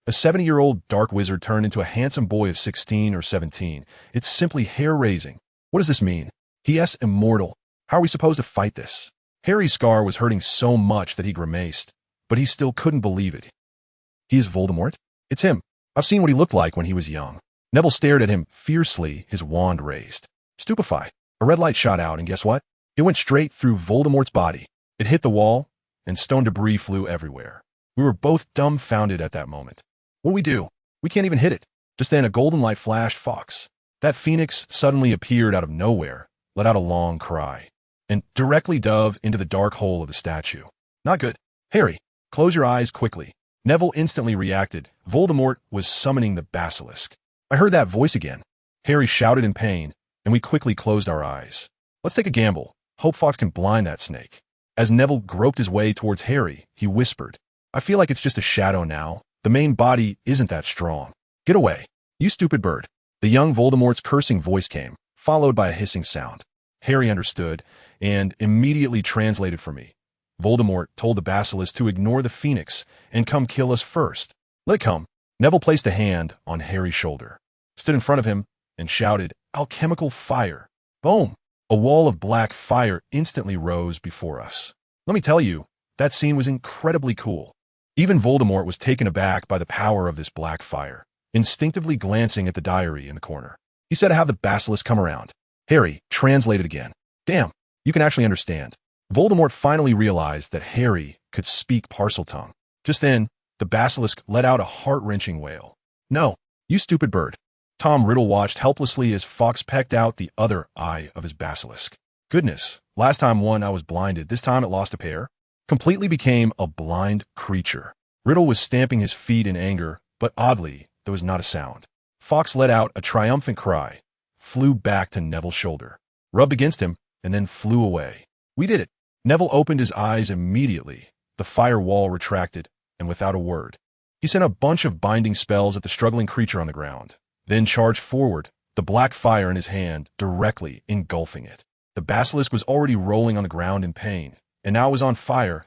a 70-year-old dark wizard turned into a handsome boy of 16 or 17. It's simply hair-raising. What does this mean? P.S. Immortal. How are we supposed to fight this? Harry's scar was hurting so much that he grimaced, but he still couldn't believe it. He is Voldemort? It's him. I've seen what he looked like when he was young. Neville stared at him fiercely, his wand raised. Stupefied. A red light shot out, and guess what? It went straight through Voldemort's body. It hit the wall, and stone debris flew everywhere. We were both dumbfounded at that moment. What do we do? We can't even hit it. Just then a golden light flashed. Fox. That phoenix suddenly appeared out of nowhere, let out a long cry, and directly dove into the dark hole of the statue. Not good. Harry, close your eyes quickly. Neville instantly reacted. Voldemort was summoning the basilisk. I heard that voice again. Harry shouted in pain, and we quickly closed our eyes. Let's take a gamble. Hope Fox can blind that snake. As Neville groped his way towards Harry, he whispered, I feel like it's just a shadow now. The main body isn't that strong. Get away, you stupid bird. The young Voldemort's cursing voice came, followed by a hissing sound. Harry understood, and immediately translated for me. Voldemort told the basilisk to ignore the phoenix and come kill us first. Let it come. Neville placed a hand on Harry's shoulder, stood in front of him, and shouted, Alchemical fire. Boom! A wall of black fire instantly rose before us. Let me tell you, that scene was incredibly cool. Even Voldemort was taken aback by the power of this black fire, instinctively glancing at the diary in the corner. He said to have the basilisk come around. Harry translated again. Damn, you can actually understand. Voldemort finally realized that Harry could speak Parseltongue. Just then, the basilisk let out a heart-wrenching wail. No, you stupid bird. Tom Riddle watched helplessly as Fox pecked out the other eye of his basilisk. Goodness, last time one eye was blinded, this time it lost a pair. Completely became a blind creature. Riddle was stamping his feet in anger, but oddly, there was not a sound. Fox let out a triumphant cry, flew back to Neville's shoulder, rubbed against him, and then flew away. We did it. Neville opened his eyes immediately. The fire wall retracted, and without a word, he sent a bunch of binding spells at the struggling creature on the ground, then charged forward, the black fire in his hand directly engulfing it. The basilisk was already rolling on the ground in pain, and now it was on fire.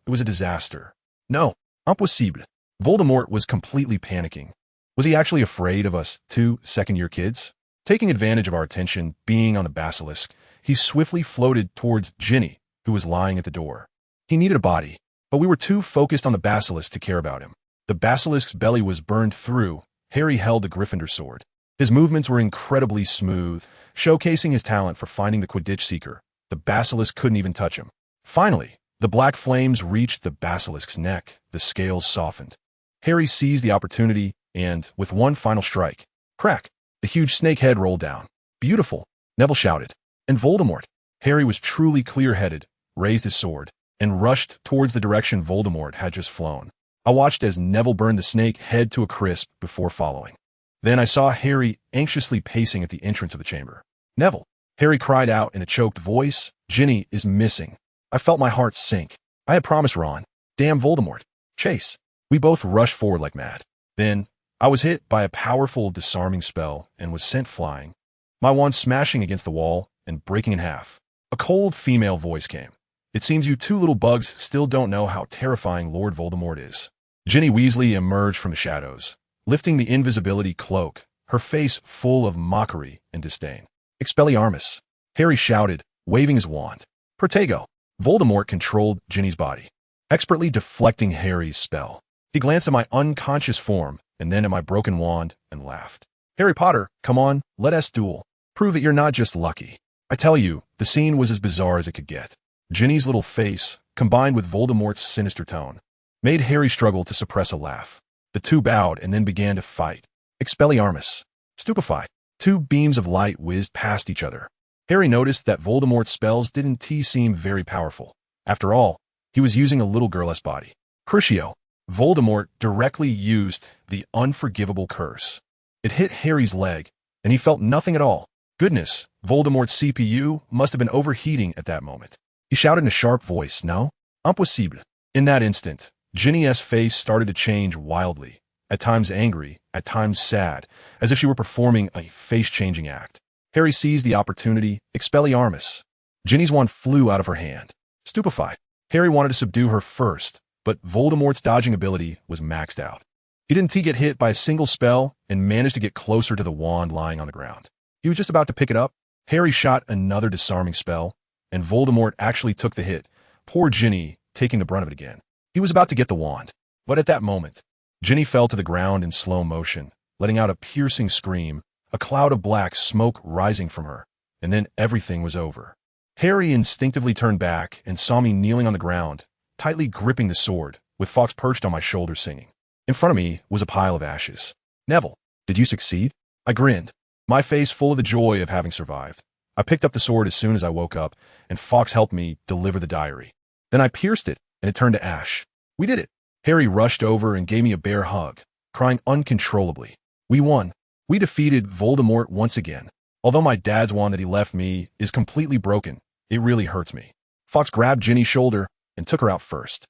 It was a disaster. No, impossible. Voldemort was completely panicking. Was he actually afraid of us two second-year kids? Taking advantage of our attention being on the basilisk, he swiftly floated towards Ginny, who was lying at the door. He needed a body, but we were too focused on the basilisk to care about him. The basilisk's belly was burned through. Harry held the Gryffindor sword. His movements were incredibly smooth, showcasing his talent for finding the Quidditch Seeker. The basilisk couldn't even touch him. Finally, the black flames reached the basilisk's neck. The scales softened. Harry seized the opportunity, and, with one final strike, crack, the huge snake head rolled down. Beautiful, Neville shouted. And Voldemort. Harry was truly clear-headed, raised his sword, and rushed towards the direction Voldemort had just flown. I watched as Neville burned the snake head to a crisp before following. Then I saw Harry anxiously pacing at the entrance of the chamber. Neville, Harry cried out in a choked voice, Ginny is missing. I felt my heart sink. I had promised Ron. Damn Voldemort. Chase. We both rushed forward like mad. Then, I was hit by a powerful disarming spell and was sent flying, my wand smashing against the wall and breaking in half. A cold female voice came. It seems you two little bugs still don't know how terrifying Lord Voldemort is. Ginny Weasley emerged from the shadows, lifting the invisibility cloak, her face full of mockery and disdain. Expelliarmus, Harry shouted, waving his wand. Protego. Voldemort controlled Ginny's body, expertly deflecting Harry's spell. He glanced at my unconscious form and then at my broken wand and laughed. Harry Potter, come on, let us duel. Prove that you're not just lucky. I tell you, the scene was as bizarre as it could get. Ginny's little face, combined with Voldemort's sinister tone, made Harry struggle to suppress a laugh. The two bowed and then began to fight. Expelliarmus. Stupefied, two beams of light whizzed past each other. Harry noticed that Voldemort's spells didn't seem very powerful. After all, he was using a little girl's body. Crucio. Voldemort directly used the unforgivable curse. It hit Harry's leg, and he felt nothing at all. Goodness, Voldemort's CPU must have been overheating at that moment. He shouted in a sharp voice, "No? Impossible." In that instant, Ginny's face started to change wildly, at times angry, at times sad, as if she were performing a face-changing act. Harry seized the opportunity. Expelliarmus. Ginny's wand flew out of her hand. Stupefied, Harry wanted to subdue her first, but Voldemort's dodging ability was maxed out. He didn't get hit by a single spell and managed to get closer to the wand lying on the ground. He was just about to pick it up. Harry shot another disarming spell, and Voldemort actually took the hit, poor Ginny taking the brunt of it again. He was about to get the wand, but at that moment, Ginny fell to the ground in slow motion, letting out a piercing scream, a cloud of black smoke rising from her, and then everything was over. Harry instinctively turned back and saw me kneeling on the ground, tightly gripping the sword, with Fawkes perched on my shoulder singing. In front of me was a pile of ashes. Neville, did you succeed? I grinned, my face full of the joy of having survived. I picked up the sword as soon as I woke up, and Fawkes helped me deliver the diary. Then I pierced it, and it turned to ash. We did it. Harry rushed over and gave me a bear hug, crying uncontrollably. We won. We defeated Voldemort once again. Although my dad's wand that he left me is completely broken, it really hurts me. Fawkes grabbed Ginny's shoulder and took her out first.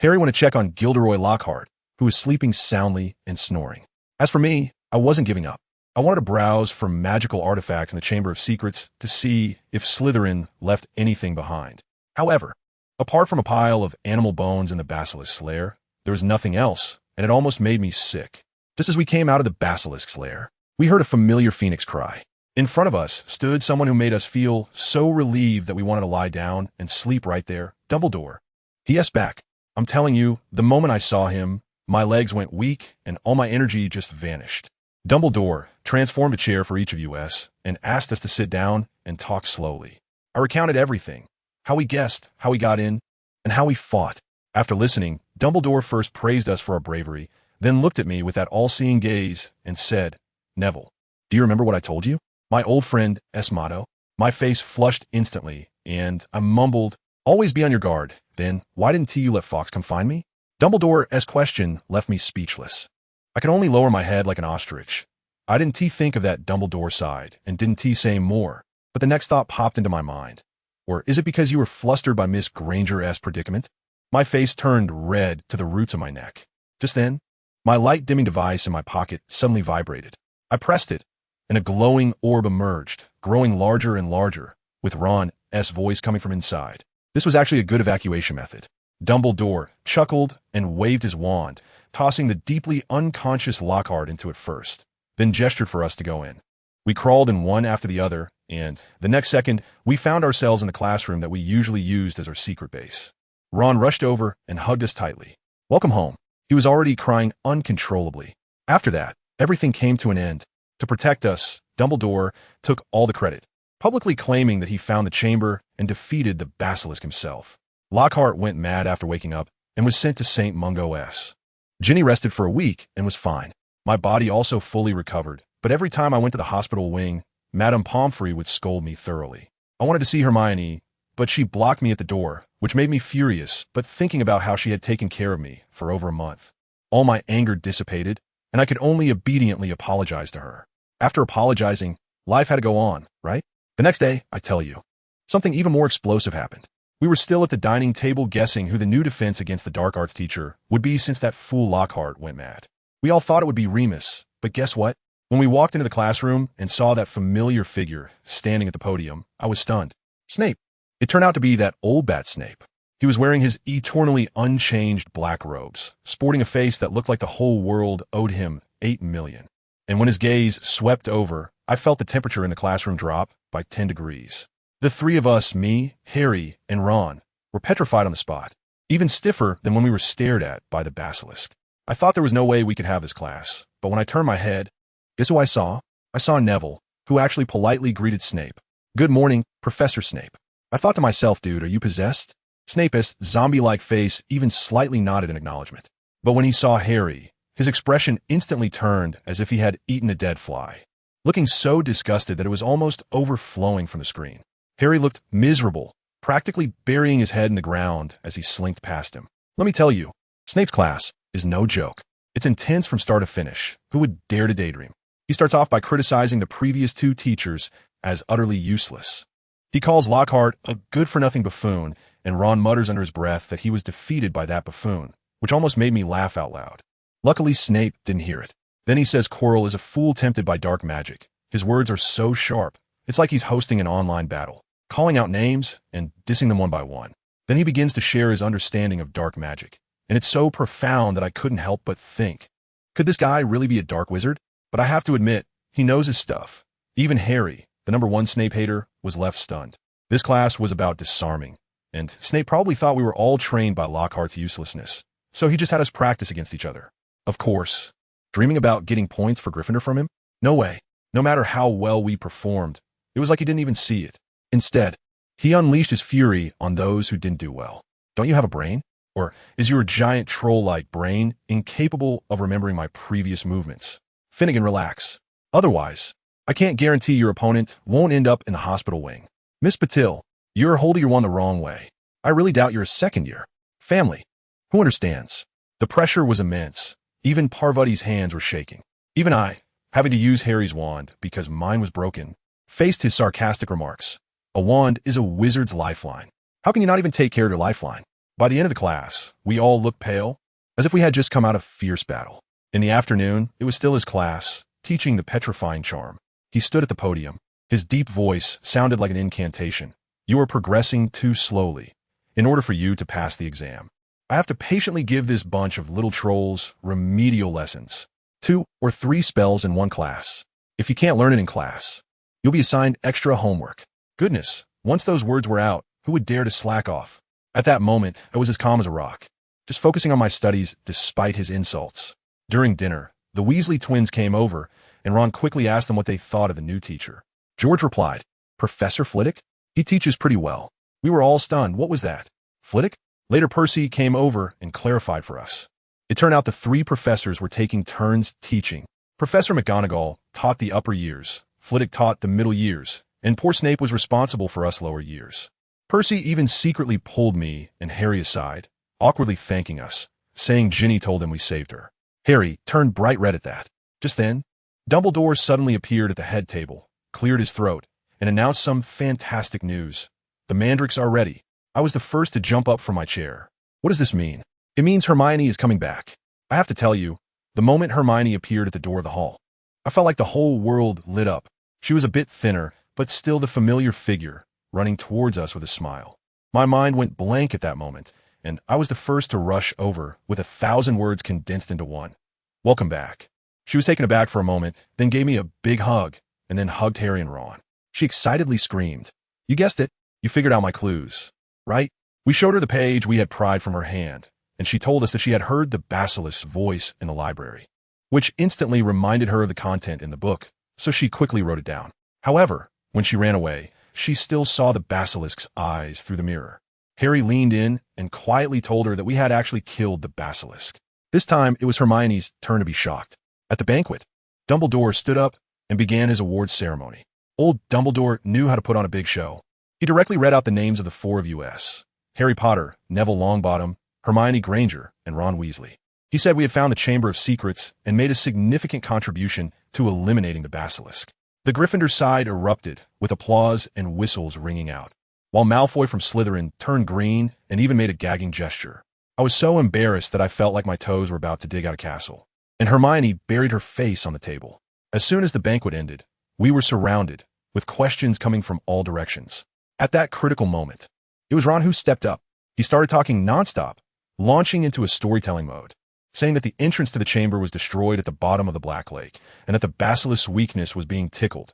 Harry went to check on Gilderoy Lockhart, who was sleeping soundly and snoring. As for me, I wasn't giving up. I wanted to browse for magical artifacts in the Chamber of Secrets to see if Slytherin left anything behind. However, apart from a pile of animal bones in the basilisk's lair, there was nothing else, and it almost made me sick. Just as we came out of the basilisk's lair, we heard a familiar phoenix cry. In front of us stood someone who made us feel so relieved that we wanted to lie down and sleep right there, Dumbledore. He asked back. I'm telling you, the moment I saw him, my legs went weak and all my energy just vanished. Dumbledore transformed a chair for each of us and asked us to sit down and talk slowly. I recounted everything, how we guessed, how we got in, and how we fought. After listening, Dumbledore first praised us for our bravery, then looked at me with that all-seeing gaze and said, Neville, do you remember what I told you? My old friend, Esmado. My face flushed instantly, and I mumbled, always be on your guard. Then, why didn't you let Fawkes come find me? Dumbledore's question left me speechless. I could only lower my head like an ostrich. I didn't think of that Dumbledore side, and didn't say more, but the next thought popped into my mind. Or is it because you were flustered by Miss Granger's predicament? My face turned red to the roots of my neck. Just then, my light-dimming device in my pocket suddenly vibrated. I pressed it, and a glowing orb emerged, growing larger and larger, with Ron's voice coming from inside. This was actually a good evacuation method. Dumbledore chuckled and waved his wand, tossing the deeply unconscious Lockhart into it first, then gestured for us to go in. We crawled in one after the other, and the next second, we found ourselves in the classroom that we usually used as our secret base. Ron rushed over and hugged us tightly. Welcome home. He was already crying uncontrollably. After that, everything came to an end. To protect us, Dumbledore took all the credit, publicly claiming that he found the chamber and defeated the basilisk himself. Lockhart went mad after waking up and was sent to St. Mungo's. Ginny rested for a week and was fine. My body also fully recovered, but every time I went to the hospital wing, Madame Pomfrey would scold me thoroughly. I wanted to see Hermione, but she blocked me at the door, which made me furious, but thinking about how she had taken care of me for over a month. All my anger dissipated, and I could only obediently apologize to her. After apologizing, life had to go on, right? The next day, I tell you, something even more explosive happened. We were still at the dining table guessing who the new defense against the dark arts teacher would be since that fool Lockhart went mad. We all thought it would be Remus, but guess what? When we walked into the classroom and saw that familiar figure standing at the podium, I was stunned. Snape. It turned out to be that old bat Snape. He was wearing his eternally unchanged black robes, sporting a face that looked like the whole world owed him 8 million. And when his gaze swept over, I felt the temperature in the classroom drop by 10 degrees. The three of us, me, Harry, and Ron, were petrified on the spot, even stiffer than when we were stared at by the basilisk. I thought there was no way we could have this class, but when I turned my head, guess who I saw? I saw Neville, who actually politely greeted Snape. "Good morning, Professor Snape." I thought to myself, dude, are you possessed? Snape's zombie-like face even slightly nodded in acknowledgement. But when he saw Harry, his expression instantly turned as if he had eaten a dead fly, looking so disgusted that it was almost overflowing from the screen. Harry looked miserable, practically burying his head in the ground as he slinked past him. Let me tell you, Snape's class is no joke. It's intense from start to finish. Who would dare to daydream? He starts off by criticizing the previous two teachers as utterly useless. He calls Lockhart a good-for-nothing buffoon, and Ron mutters under his breath that he was defeated by that buffoon, which almost made me laugh out loud. Luckily, Snape didn't hear it. Then he says Quirrell is a fool tempted by dark magic. His words are so sharp, it's like he's hosting an online battle, calling out names and dissing them one by one. Then he begins to share his understanding of dark magic, and it's so profound that I couldn't help but think, could this guy really be a dark wizard? But I have to admit, he knows his stuff. Even Harry, the #1 Snape hater, was left stunned. This class was about disarming, and Snape probably thought we were all trained by Lockhart's uselessness, so he just had us practice against each other. Of course, dreaming about getting points for Gryffindor from him? No way. No matter how well we performed, it was like he didn't even see it. Instead, he unleashed his fury on those who didn't do well. Don't you have a brain? Or is your giant troll-like brain incapable of remembering my previous movements? Finnegan, relax. Otherwise, I can't guarantee your opponent won't end up in the hospital wing. Miss Patil, you're holding your one the wrong way. I really doubt you're a second year. Family. Who understands? The pressure was immense. Even Parvati's hands were shaking. Even I, having to use Harry's wand because mine was broken, faced his sarcastic remarks. A wand is a wizard's lifeline. How can you not even take care of your lifeline? By the end of the class, we all looked pale, as if we had just come out of fierce battle. In the afternoon, it was still his class, teaching the petrifying charm. He stood at the podium. His deep voice sounded like an incantation. You are progressing too slowly. In order for you to pass the exam, I have to patiently give this bunch of little trolls remedial lessons. 2 or 3 spells in one class. If you can't learn it in class, you'll be assigned extra homework. Goodness, once those words were out, who would dare to slack off? At that moment, I was as calm as a rock, just focusing on my studies despite his insults. During dinner, the Weasley twins came over, and Ron quickly asked them what they thought of the new teacher. George replied, "Professor Flitwick? He teaches pretty well." We were all stunned. What was that? Flitwick? Later, Percy came over and clarified for us. It turned out the 3 professors were taking turns teaching. Professor McGonagall taught the upper years, Flitwick taught the middle years, and poor Snape was responsible for us lower years. Percy even secretly pulled me and Harry aside, awkwardly thanking us, saying Ginny told him we saved her. Harry turned bright red at that. Just then, Dumbledore suddenly appeared at the head table, cleared his throat, and announced some fantastic news. The Mandrakes are ready. I was the first to jump up from my chair. What does this mean? It means Hermione is coming back. I have to tell you, the moment Hermione appeared at the door of the hall, I felt like the whole world lit up. She was a bit thinner, but still the familiar figure, running towards us with a smile. My mind went blank at that moment, and I was the first to rush over with 1,000 words condensed into one. Welcome back. She was taken aback for a moment, then gave me a big hug, and then hugged Harry and Ron. She excitedly screamed. You guessed it. You figured out my clues, right? We showed her the page we had pried from her hand, and she told us that she had heard the basilisk's voice in the library, which instantly reminded her of the content in the book, so she quickly wrote it down. However, when she ran away, she still saw the basilisk's eyes through the mirror. Harry leaned in and quietly told her that we had actually killed the basilisk. This time, it was Hermione's turn to be shocked. At the banquet, Dumbledore stood up and began his awards ceremony. Old Dumbledore knew how to put on a big show. He directly read out the names of the 4 of us: Harry Potter, Neville Longbottom, Hermione Granger, and Ron Weasley. He said we had found the Chamber of Secrets and made a significant contribution to eliminating the basilisk. The Gryffindor side erupted, with applause and whistles ringing out, while Malfoy from Slytherin turned green and even made a gagging gesture. I was so embarrassed that I felt like my toes were about to dig out a castle, and Hermione buried her face on the table. As soon as the banquet ended, we were surrounded, with questions coming from all directions. At that critical moment, it was Ron who stepped up. He started talking nonstop, launching into a storytelling mode, saying that the entrance to the chamber was destroyed at the bottom of the Black Lake, and that the basilisk's weakness was being tickled,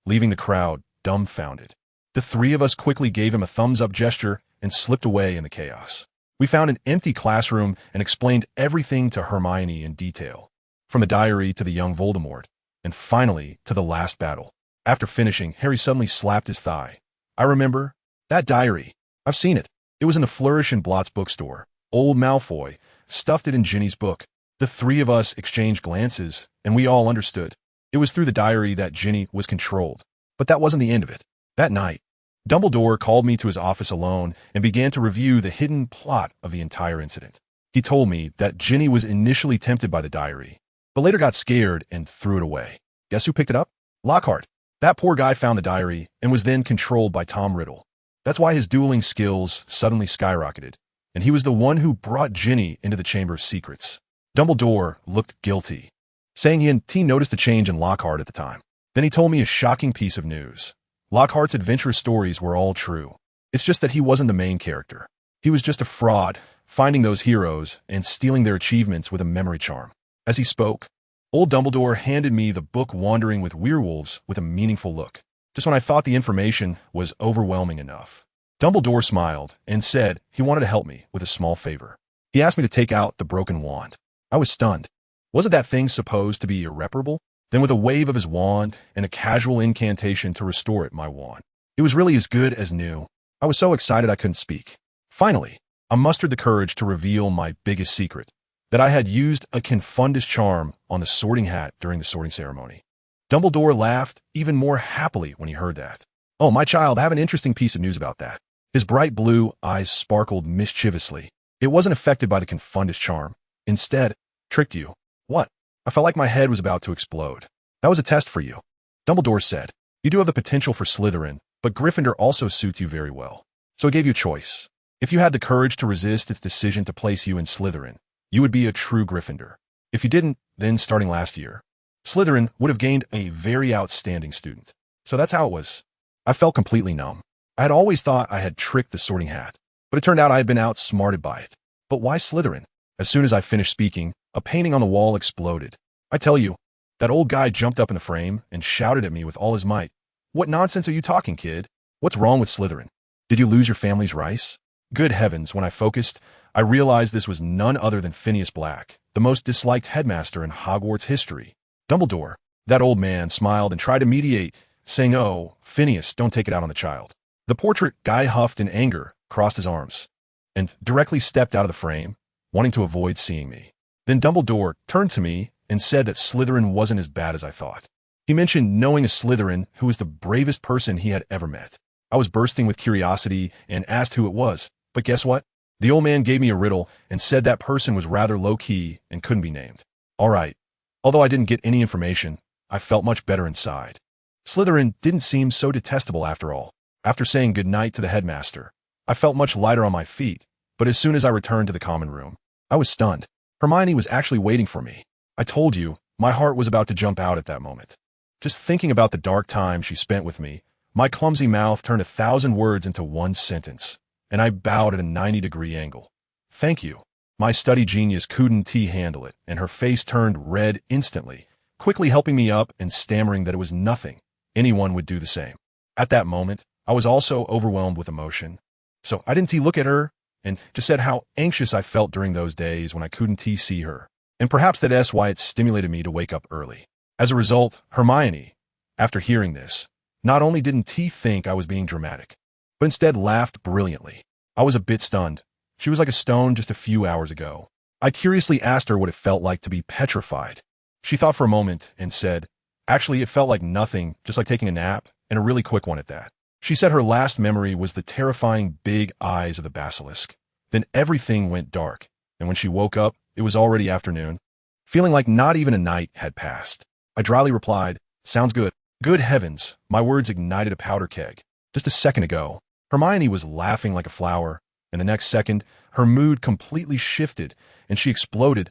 leaving the crowd dumbfounded. The 3 of us quickly gave him a thumbs-up gesture and slipped away in the chaos. We found an empty classroom and explained everything to Hermione in detail, from the diary to the young Voldemort, and finally to the last battle. After finishing, Harry suddenly slapped his thigh. I remember that diary. I've seen it. It was in the Flourish and Blots bookstore. Old Malfoy stuffed it in Ginny's book. The three of us exchanged glances, and we all understood. It was through the diary that Ginny was controlled. But that wasn't the end of it. That night, Dumbledore called me to his office alone and began to review the hidden plot of the entire incident. He told me that Ginny was initially tempted by the diary, but later got scared and threw it away. Guess who picked it up? Lockhart. That poor guy found the diary and was then controlled by Tom Riddle. That's why his dueling skills suddenly skyrocketed, and he was the one who brought Ginny into the Chamber of Secrets. Dumbledore looked guilty, saying he noticed the change in Lockhart at the time. Then he told me a shocking piece of news. Lockhart's adventurous stories were all true. It's just that he wasn't the main character. He was just a fraud, finding those heroes and stealing their achievements with a memory charm. As he spoke, old Dumbledore handed me the book Wandering with Werewolves with a meaningful look. Just when I thought the information was overwhelming enough, Dumbledore smiled and said he wanted to help me with a small favor. He asked me to take out the broken wand. I was stunned. Wasn't that thing supposed to be irreparable? Then with a wave of his wand and a casual incantation to restore it, my wand, it was really as good as new. I was so excited I couldn't speak. Finally, I mustered the courage to reveal my biggest secret, that I had used a Confundus charm on the sorting hat during the sorting ceremony. Dumbledore laughed even more happily when he heard that. Oh, my child, I have an interesting piece of news about that. His bright blue eyes sparkled mischievously. It wasn't affected by the Confundus charm. Instead, tricked you. What? I felt like my head was about to explode. That was a test for you. Dumbledore said, you do have the potential for Slytherin, but Gryffindor also suits you very well. So it gave you a choice. If you had the courage to resist its decision to place you in Slytherin, you would be a true Gryffindor. If you didn't, then starting last year, Slytherin would have gained a very outstanding student. So that's how it was. I felt completely numb. I had always thought I had tricked the sorting hat, but it turned out I had been outsmarted by it. But why Slytherin? As soon as I finished speaking, a painting on the wall exploded. I tell you, that old guy jumped up in the frame and shouted at me with all his might. What nonsense are you talking, kid? What's wrong with Slytherin? Did you lose your family's rice? Good heavens, when I focused, I realized this was none other than Phineas Black, the most disliked headmaster in Hogwarts history. Dumbledore, that old man, smiled and tried to mediate, saying, oh, Phineas, don't take it out on the child. The portrait guy huffed in anger, crossed his arms, and directly stepped out of the frame, wanting to avoid seeing me. Then Dumbledore turned to me and said that Slytherin wasn't as bad as I thought. He mentioned knowing a Slytherin who was the bravest person he had ever met. I was bursting with curiosity and asked who it was, but guess what? The old man gave me a riddle and said that person was rather low-key and couldn't be named. All right. Although I didn't get any information, I felt much better inside. Slytherin didn't seem so detestable after all. After saying goodnight to the headmaster, I felt much lighter on my feet, but as soon as I returned to the common room, I was stunned. Hermione was actually waiting for me. I told you, my heart was about to jump out at that moment. Just thinking about the dark time she spent with me, my clumsy mouth turned 1,000 words into one sentence, and I bowed at a 90-degree angle. Thank you. My study genius couldn't handle it, and her face turned red instantly, quickly helping me up and stammering that it was nothing. Anyone would do the same. At that moment, I was also overwhelmed with emotion. So I didn't look at her and just said how anxious I felt during those days when I couldn't see her. And perhaps that's why it stimulated me to wake up early. As a result, Hermione, after hearing this, not only didn't think I was being dramatic, but instead laughed brilliantly. I was a bit stunned. She was like a stone just a few hours ago. I curiously asked her what it felt like to be petrified. She thought for a moment and said, actually, it felt like nothing, just like taking a nap, and a really quick one at that. She said her last memory was the terrifying big eyes of the basilisk. Then everything went dark, and when she woke up, it was already afternoon, feeling like not even a night had passed. I dryly replied, sounds good. Good heavens, my words ignited a powder keg. Just a second ago, Hermione was laughing like a flower, and the next second, her mood completely shifted, and she exploded.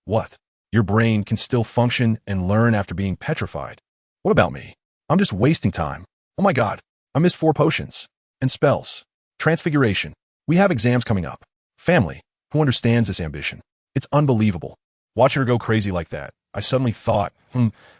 What? Your brain can still function and learn after being petrified. What about me? I'm just wasting time. Oh my god, I missed 4 potions. And spells. Transfiguration. We have exams coming up. Family. Who understands this ambition? It's unbelievable. Watching her go crazy like that, I suddenly thought,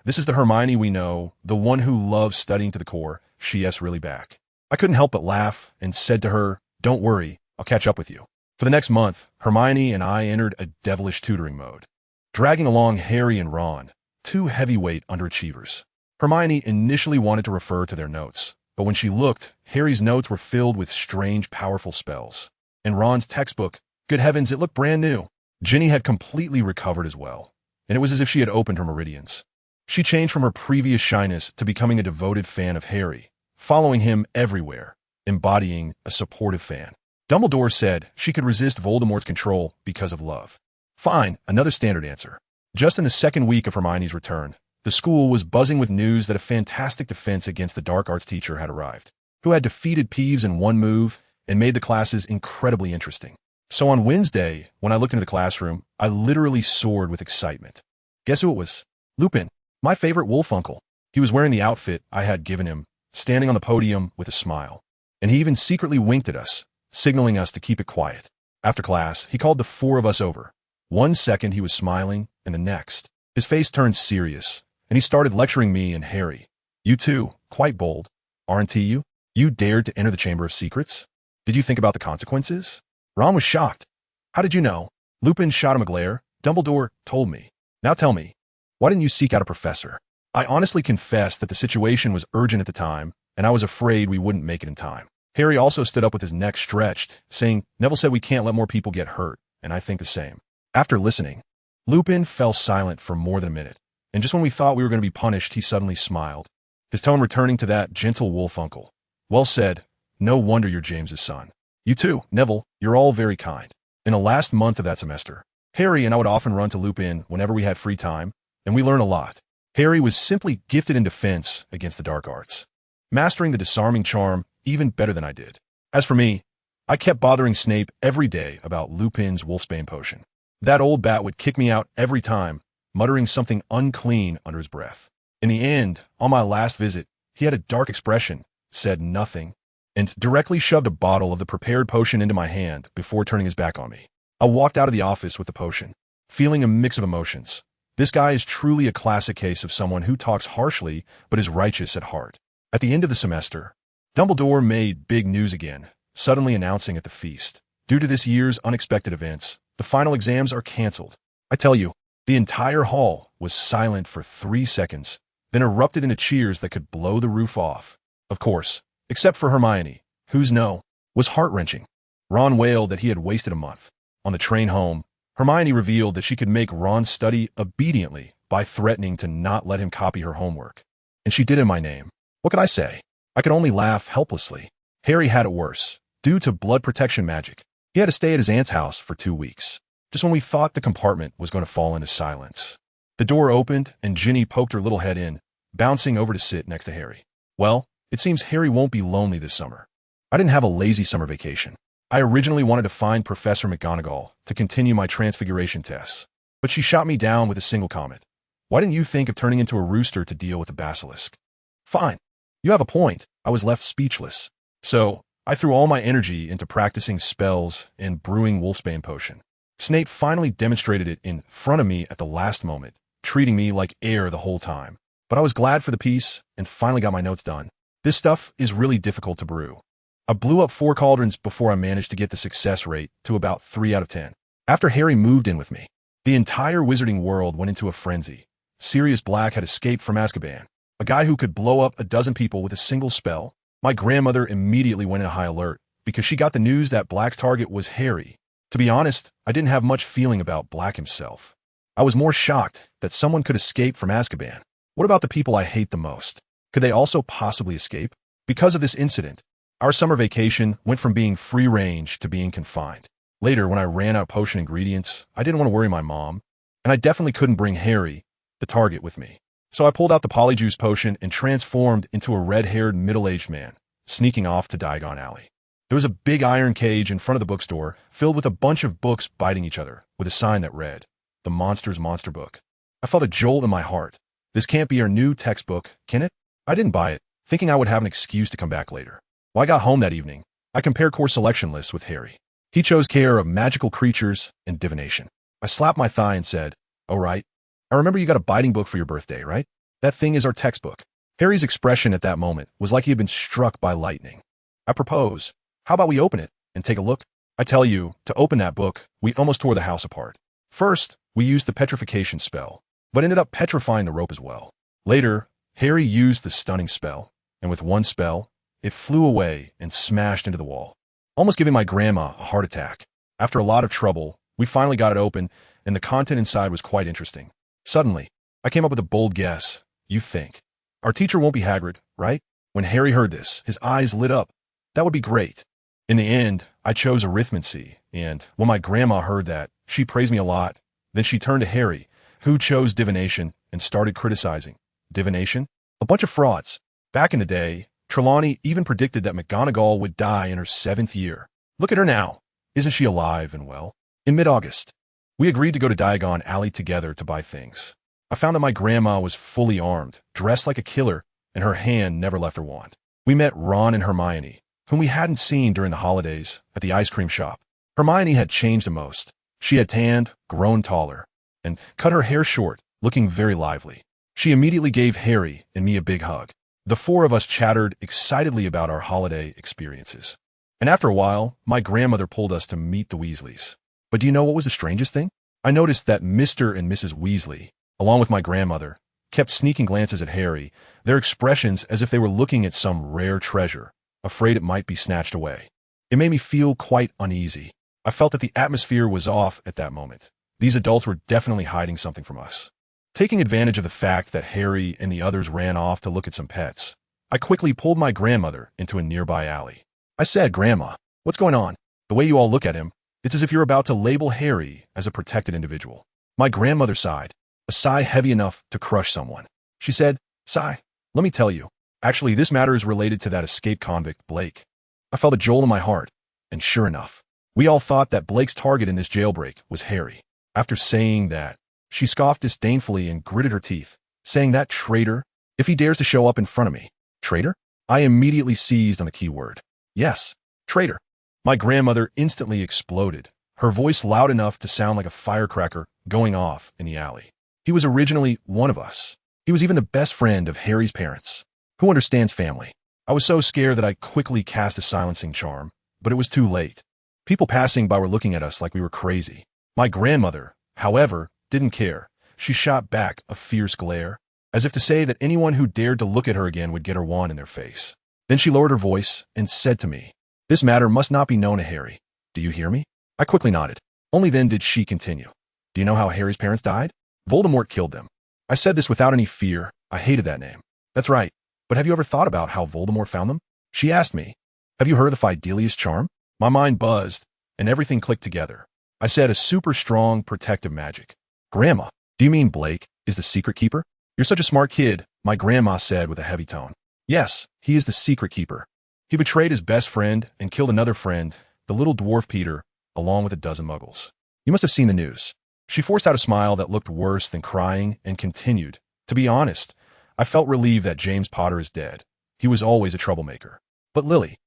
this is the Hermione we know, the one who loves studying to the core. She's really back. I couldn't help but laugh and said to her, don't worry, I'll catch up with you. For the next month, Hermione and I entered a devilish tutoring mode, dragging along Harry and Ron, two heavyweight underachievers. Hermione initially wanted to refer to their notes, but when she looked, Harry's notes were filled with strange, powerful spells. In Ron's textbook, good heavens, it looked brand new. Ginny had completely recovered as well, and it was as if she had opened her meridians. She changed from her previous shyness to becoming a devoted fan of Harry, following him everywhere, embodying a supportive fan. Dumbledore said she could resist Voldemort's control because of love. Fine, another standard answer. Just in the second week of Hermione's return, the school was buzzing with news that a fantastic defense against the dark arts teacher had arrived, who had defeated Peeves in one move and made the classes incredibly interesting. So on Wednesday, when I looked into the classroom, I literally soared with excitement. Guess who it was? Lupin, my favorite wolf uncle. He was wearing the outfit I had given him, standing on the podium with a smile. And he even secretly winked at us, signaling us to keep it quiet. After class, he called the four of us over. 1 second he was smiling, and the next, his face turned serious, and he started lecturing me and Harry. You two, quite bold, aren't you? You dared to enter the Chamber of Secrets? Did you think about the consequences? Ron was shocked. How did you know? Lupin shot him a glare. Dumbledore told me. Now tell me, why didn't you seek out a professor? I honestly confessed that the situation was urgent at the time, and I was afraid we wouldn't make it in time. Harry also stood up with his neck stretched, saying, Neville said we can't let more people get hurt, and I think the same. After listening, Lupin fell silent for more than a minute, and just when we thought we were going to be punished, he suddenly smiled, his tone returning to that gentle wolf uncle. Well said. No wonder you're James's son. You too, Neville, you're all very kind. In the last month of that semester, Harry and I would often run to Lupin whenever we had free time, and we learned a lot. Harry was simply gifted in defense against the dark arts, mastering the disarming charm even better than I did. As for me, I kept bothering Snape every day about Lupin's wolfsbane potion. That old bat would kick me out every time, muttering something unclean under his breath. In the end, on my last visit, he had a dark expression, said nothing, and directly shoved a bottle of the prepared potion into my hand before turning his back on me. I walked out of the office with the potion, feeling a mix of emotions. This guy is truly a classic case of someone who talks harshly but is righteous at heart. At the end of the semester, Dumbledore made big news again, suddenly announcing at the feast, due to this year's unexpected events, the final exams are canceled. I tell you, the entire hall was silent for 3 seconds, then erupted into cheers that could blow the roof off. Of course, except for Hermione, whose no was heart-wrenching. Ron wailed that he had wasted a month. On the train home, Hermione revealed that she could make Ron study obediently by threatening to not let him copy her homework. And she did in my name. What could I say? I could only laugh helplessly. Harry had it worse. Due to blood protection magic, he had to stay at his aunt's house for 2 weeks, just when we thought the compartment was going to fall into silence. The door opened, and Ginny poked her little head in, bouncing over to sit next to Harry. Well, it seems Harry won't be lonely this summer. I didn't have a lazy summer vacation. I originally wanted to find Professor McGonagall to continue my transfiguration tests, but she shot me down with a single comment. Why didn't you think of turning into a rooster to deal with the basilisk? Fine. You have a point. I was left speechless. So, I threw all my energy into practicing spells and brewing wolfsbane potion. Snape finally demonstrated it in front of me at the last moment, treating me like air the whole time. But I was glad for the peace and finally got my notes done. This stuff is really difficult to brew. I blew up 4 cauldrons before I managed to get the success rate to about 3 out of 10. After Harry moved in with me, the entire wizarding world went into a frenzy. Sirius Black had escaped from Azkaban, a guy who could blow up a dozen people with a single spell. My grandmother immediately went into high alert because she got the news that Black's target was Harry. To be honest, I didn't have much feeling about Black himself. I was more shocked that someone could escape from Azkaban. What about the people I hate the most? Could they also possibly escape? Because of this incident, our summer vacation went from being free range to being confined. Later, when I ran out of potion ingredients, I didn't want to worry my mom, and I definitely couldn't bring Harry, the target, with me. So I pulled out the polyjuice potion and transformed into a red-haired middle-aged man, sneaking off to Diagon Alley. There was a big iron cage in front of the bookstore filled with a bunch of books biting each other, with a sign that read, "The Monster's Monster Book." I felt a jolt in my heart. This can't be our new textbook, can it? I didn't buy it, thinking I would have an excuse to come back later. When I got home that evening, I compared course selection lists with Harry. He chose care of magical creatures and divination. I slapped my thigh and said, "Oh, right. I remember you got a biting book for your birthday, right? That thing is our textbook." Harry's expression at that moment was like he had been struck by lightning. I propose, how about we open it and take a look? I tell you, to open that book, we almost tore the house apart. First, we used the petrification spell, but ended up petrifying the rope as well. Later, Harry used the stunning spell, and with one spell, it flew away and smashed into the wall, almost giving my grandma a heart attack. After a lot of trouble, we finally got it open, and the content inside was quite interesting. Suddenly, I came up with a bold guess. You think, our teacher won't be Hagrid, right? When Harry heard this, his eyes lit up. That would be great. In the end, I chose arithmancy, and when my grandma heard that, she praised me a lot. Then she turned to Harry, who chose divination, and started criticizing. Divination? A bunch of frauds. Back in the day, Trelawney even predicted that McGonagall would die in her 7th year. Look at her now. Isn't she alive and well? In mid-August, we agreed to go to Diagon Alley together to buy things. I found that my grandma was fully armed, dressed like a killer, and her hand never left her wand. We met Ron and Hermione, whom we hadn't seen during the holidays, at the ice cream shop. Hermione had changed the most. She had tanned, grown taller, and cut her hair short, looking very lively. She immediately gave Harry and me a big hug. The four of us chattered excitedly about our holiday experiences. And after a while, my grandmother pulled us to meet the Weasleys. But do you know what was the strangest thing? I noticed that Mr. and Mrs. Weasley, along with my grandmother, kept sneaking glances at Harry, their expressions as if they were looking at some rare treasure, afraid it might be snatched away. It made me feel quite uneasy. I felt that the atmosphere was off at that moment. These adults were definitely hiding something from us. Taking advantage of the fact that Harry and the others ran off to look at some pets, I quickly pulled my grandmother into a nearby alley. I said, "Grandma, what's going on? The way you all look at him, it's as if you're about to label Harry as a protected individual." My grandmother sighed, a sigh heavy enough to crush someone. She said, "Sigh, let me tell you. Actually, this matter is related to that escaped convict, Blake." I felt a jolt in my heart, and sure enough, we all thought that Blake's target in this jailbreak was Harry. After saying that, she scoffed disdainfully and gritted her teeth, saying, "That traitor, if he dares to show up in front of me." Traitor? I immediately seized on the key word. Yes, traitor. My grandmother instantly exploded, her voice loud enough to sound like a firecracker going off in the alley. He was originally one of us. He was even the best friend of Harry's parents. Who understands family? I was so scared that I quickly cast a silencing charm, but it was too late. People passing by were looking at us like we were crazy. My grandmother, however, didn't care. She shot back a fierce glare, as if to say that anyone who dared to look at her again would get her wand in their face. Then she lowered her voice and said to me, "This matter must not be known to Harry. Do you hear me?" I quickly nodded. Only then did she continue. "Do you know how Harry's parents died? Voldemort killed them." I said this without any fear. I hated that name. "That's right. But have you ever thought about how Voldemort found them?" She asked me, "Have you heard of the Fidelius charm?" My mind buzzed, and everything clicked together. I said, "A super strong protective magic." "Grandma, do you mean Blake is the secret keeper?" "You're such a smart kid," my grandma said with a heavy tone. "Yes, he is the secret keeper. He betrayed his best friend and killed another friend, the little dwarf Peter, along with a dozen muggles. You must have seen the news." She forced out a smile that looked worse than crying and continued, "To be honest, I felt relieved that James Potter is dead. He was always a troublemaker. But Lily,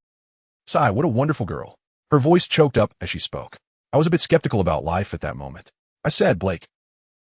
sigh, what a wonderful girl." Her voice choked up as she spoke. I was a bit skeptical about life at that moment. I said, "Blake,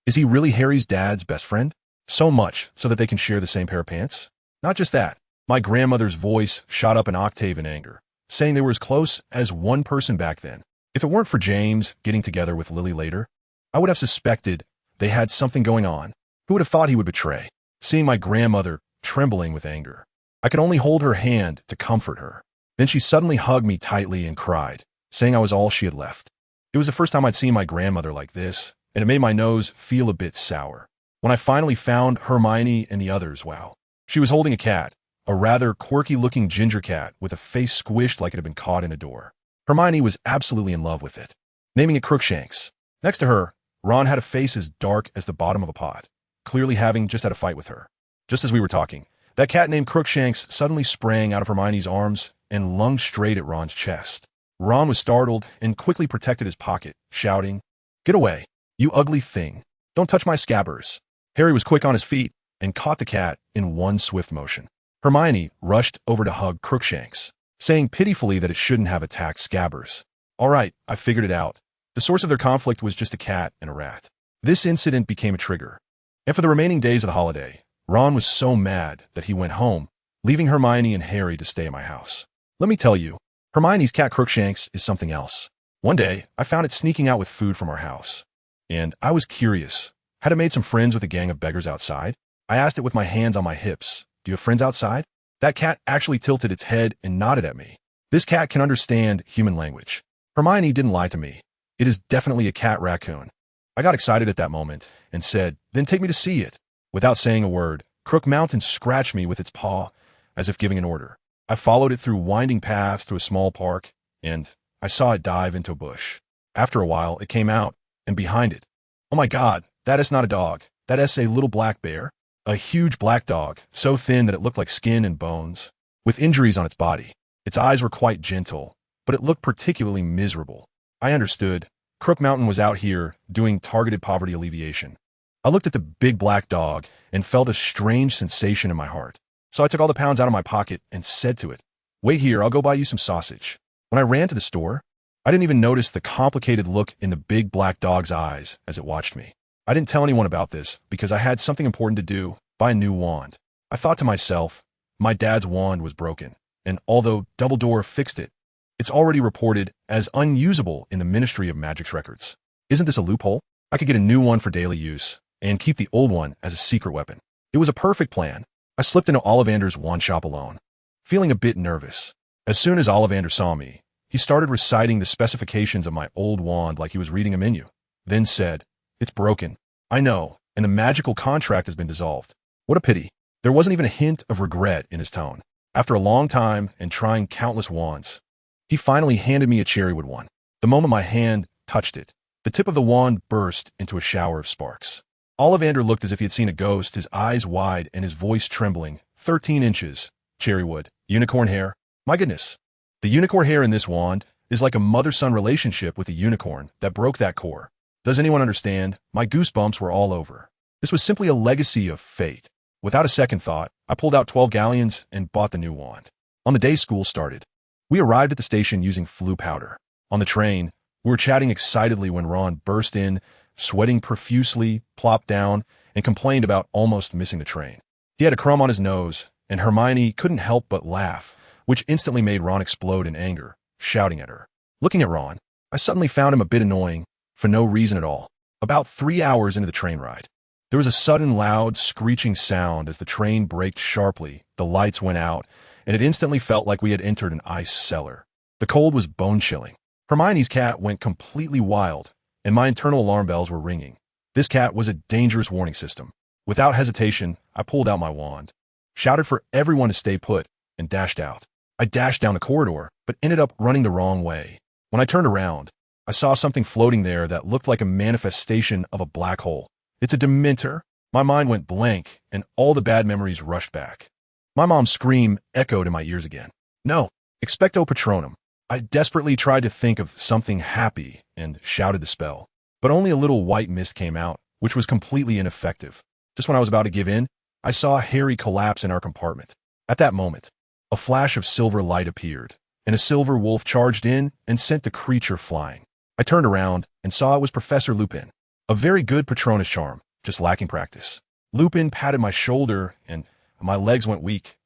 is he really Harry's dad's best friend? So much so that they can share the same pair of pants?" "Not just that." My grandmother's voice shot up an octave in anger, saying they were as close as one person back then. If it weren't for James getting together with Lily later, I would have suspected they had something going on. Who would have thought he would betray? Seeing my grandmother trembling with anger, I could only hold her hand to comfort her. Then she suddenly hugged me tightly and cried, saying I was all she had left. It was the first time I'd seen my grandmother like this, and it made my nose feel a bit sour. When I finally found Hermione and the others, wow. She was holding a cat, a rather quirky-looking ginger cat with a face squished like it had been caught in a door. Hermione was absolutely in love with it, naming it Crookshanks. Next to her, Ron had a face as dark as the bottom of a pot, clearly having just had a fight with her. Just as we were talking, that cat named Crookshanks suddenly sprang out of Hermione's arms and lunged straight at Ron's chest. Ron was startled and quickly protected his pocket, shouting, "Get away, you ugly thing. Don't touch my scabbers." Harry was quick on his feet and caught the cat in one swift motion. Hermione rushed over to hug Crookshanks, saying pitifully that it shouldn't have attacked scabbers. All right, I figured it out. The source of their conflict was just a cat and a rat. This incident became a trigger. And for the remaining days of the holiday, Ron was so mad that he went home, leaving Hermione and Harry to stay at my house. Let me tell you, Hermione's cat Crookshanks is something else. One day, I found it sneaking out with food from our house. And I was curious, Had it made some friends with a gang of beggars outside? I asked it with my hands on my hips. Do you have friends outside? That cat actually tilted its head and nodded at me. This cat can understand human language. Hermione didn't lie to me. It is definitely a cat raccoon. I got excited at that moment and said, then take me to see it. Without saying a word, Crook Mountain scratched me with its paw as if giving an order. I followed it through winding paths to a small park, and I saw it dive into a bush. After a while, it came out, and behind it, oh my God, that is not a dog. That is a little black bear. A huge black dog, so thin that it looked like skin and bones, with injuries on its body. Its eyes were quite gentle, but it looked particularly miserable. I understood. Crook Mountain was out here doing targeted poverty alleviation. I looked at the big black dog and felt a strange sensation in my heart. So I took all the pounds out of my pocket and said to it, wait here, I'll go buy you some sausage. When I ran to the store, I didn't even notice the complicated look in the big black dog's eyes as it watched me. I didn't tell anyone about this because I had something important to do, buy a new wand. I thought to myself, my dad's wand was broken, and although Dumbledore fixed it, it's already reported as unusable in the Ministry of Magic's records. Isn't this a loophole? I could get a new one for daily use and keep the old one as a secret weapon. It was a perfect plan. I slipped into Ollivander's wand shop alone, feeling a bit nervous. As soon as Ollivander saw me, he started reciting the specifications of my old wand like he was reading a menu, then said, it's broken. I know, and the magical contract has been dissolved. What a pity. There wasn't even a hint of regret in his tone. After a long time and trying countless wands, he finally handed me a cherrywood one. The moment my hand touched it, the tip of the wand burst into a shower of sparks. Ollivander looked as if he had seen a ghost, his eyes wide and his voice trembling. 13 inches. Cherrywood. Unicorn hair. My goodness. The unicorn hair in this wand is like a mother-son relationship with a unicorn that broke that core. Does anyone understand? My goosebumps were all over. This was simply a legacy of fate. Without a second thought, I pulled out 12 galleons and bought the new wand. On the day school started, we arrived at the station using flu powder. On the train, we were chatting excitedly when Ron burst in, sweating profusely, plopped down, and complained about almost missing the train. He had a crumb on his nose, and Hermione couldn't help but laugh, which instantly made Ron explode in anger, shouting at her. Looking at Ron, I suddenly found him a bit annoying, for no reason at all. About 3 hours into the train ride, there was a sudden loud screeching sound as the train braked sharply, the lights went out, and it instantly felt like we had entered an ice cellar. The cold was bone-chilling. Hermione's cat went completely wild, and my internal alarm bells were ringing. This cat was a dangerous warning system. Without hesitation, I pulled out my wand, shouted for everyone to stay put, and dashed out. I dashed down the corridor, but ended up running the wrong way. When I turned around, I saw something floating there that looked like a manifestation of a black hole. It's a Dementor. My mind went blank, and all the bad memories rushed back. My mom's scream echoed in my ears again. No, expecto patronum. I desperately tried to think of something happy and shouted the spell, but only a little white mist came out, which was completely ineffective. Just when I was about to give in, I saw Harry collapse in our compartment. At that moment, a flash of silver light appeared, and a silver wolf charged in and sent the creature flying. I turned around and saw it was Professor Lupin. A very good Patronus charm, just lacking practice. Lupin patted my shoulder, and my legs went weak.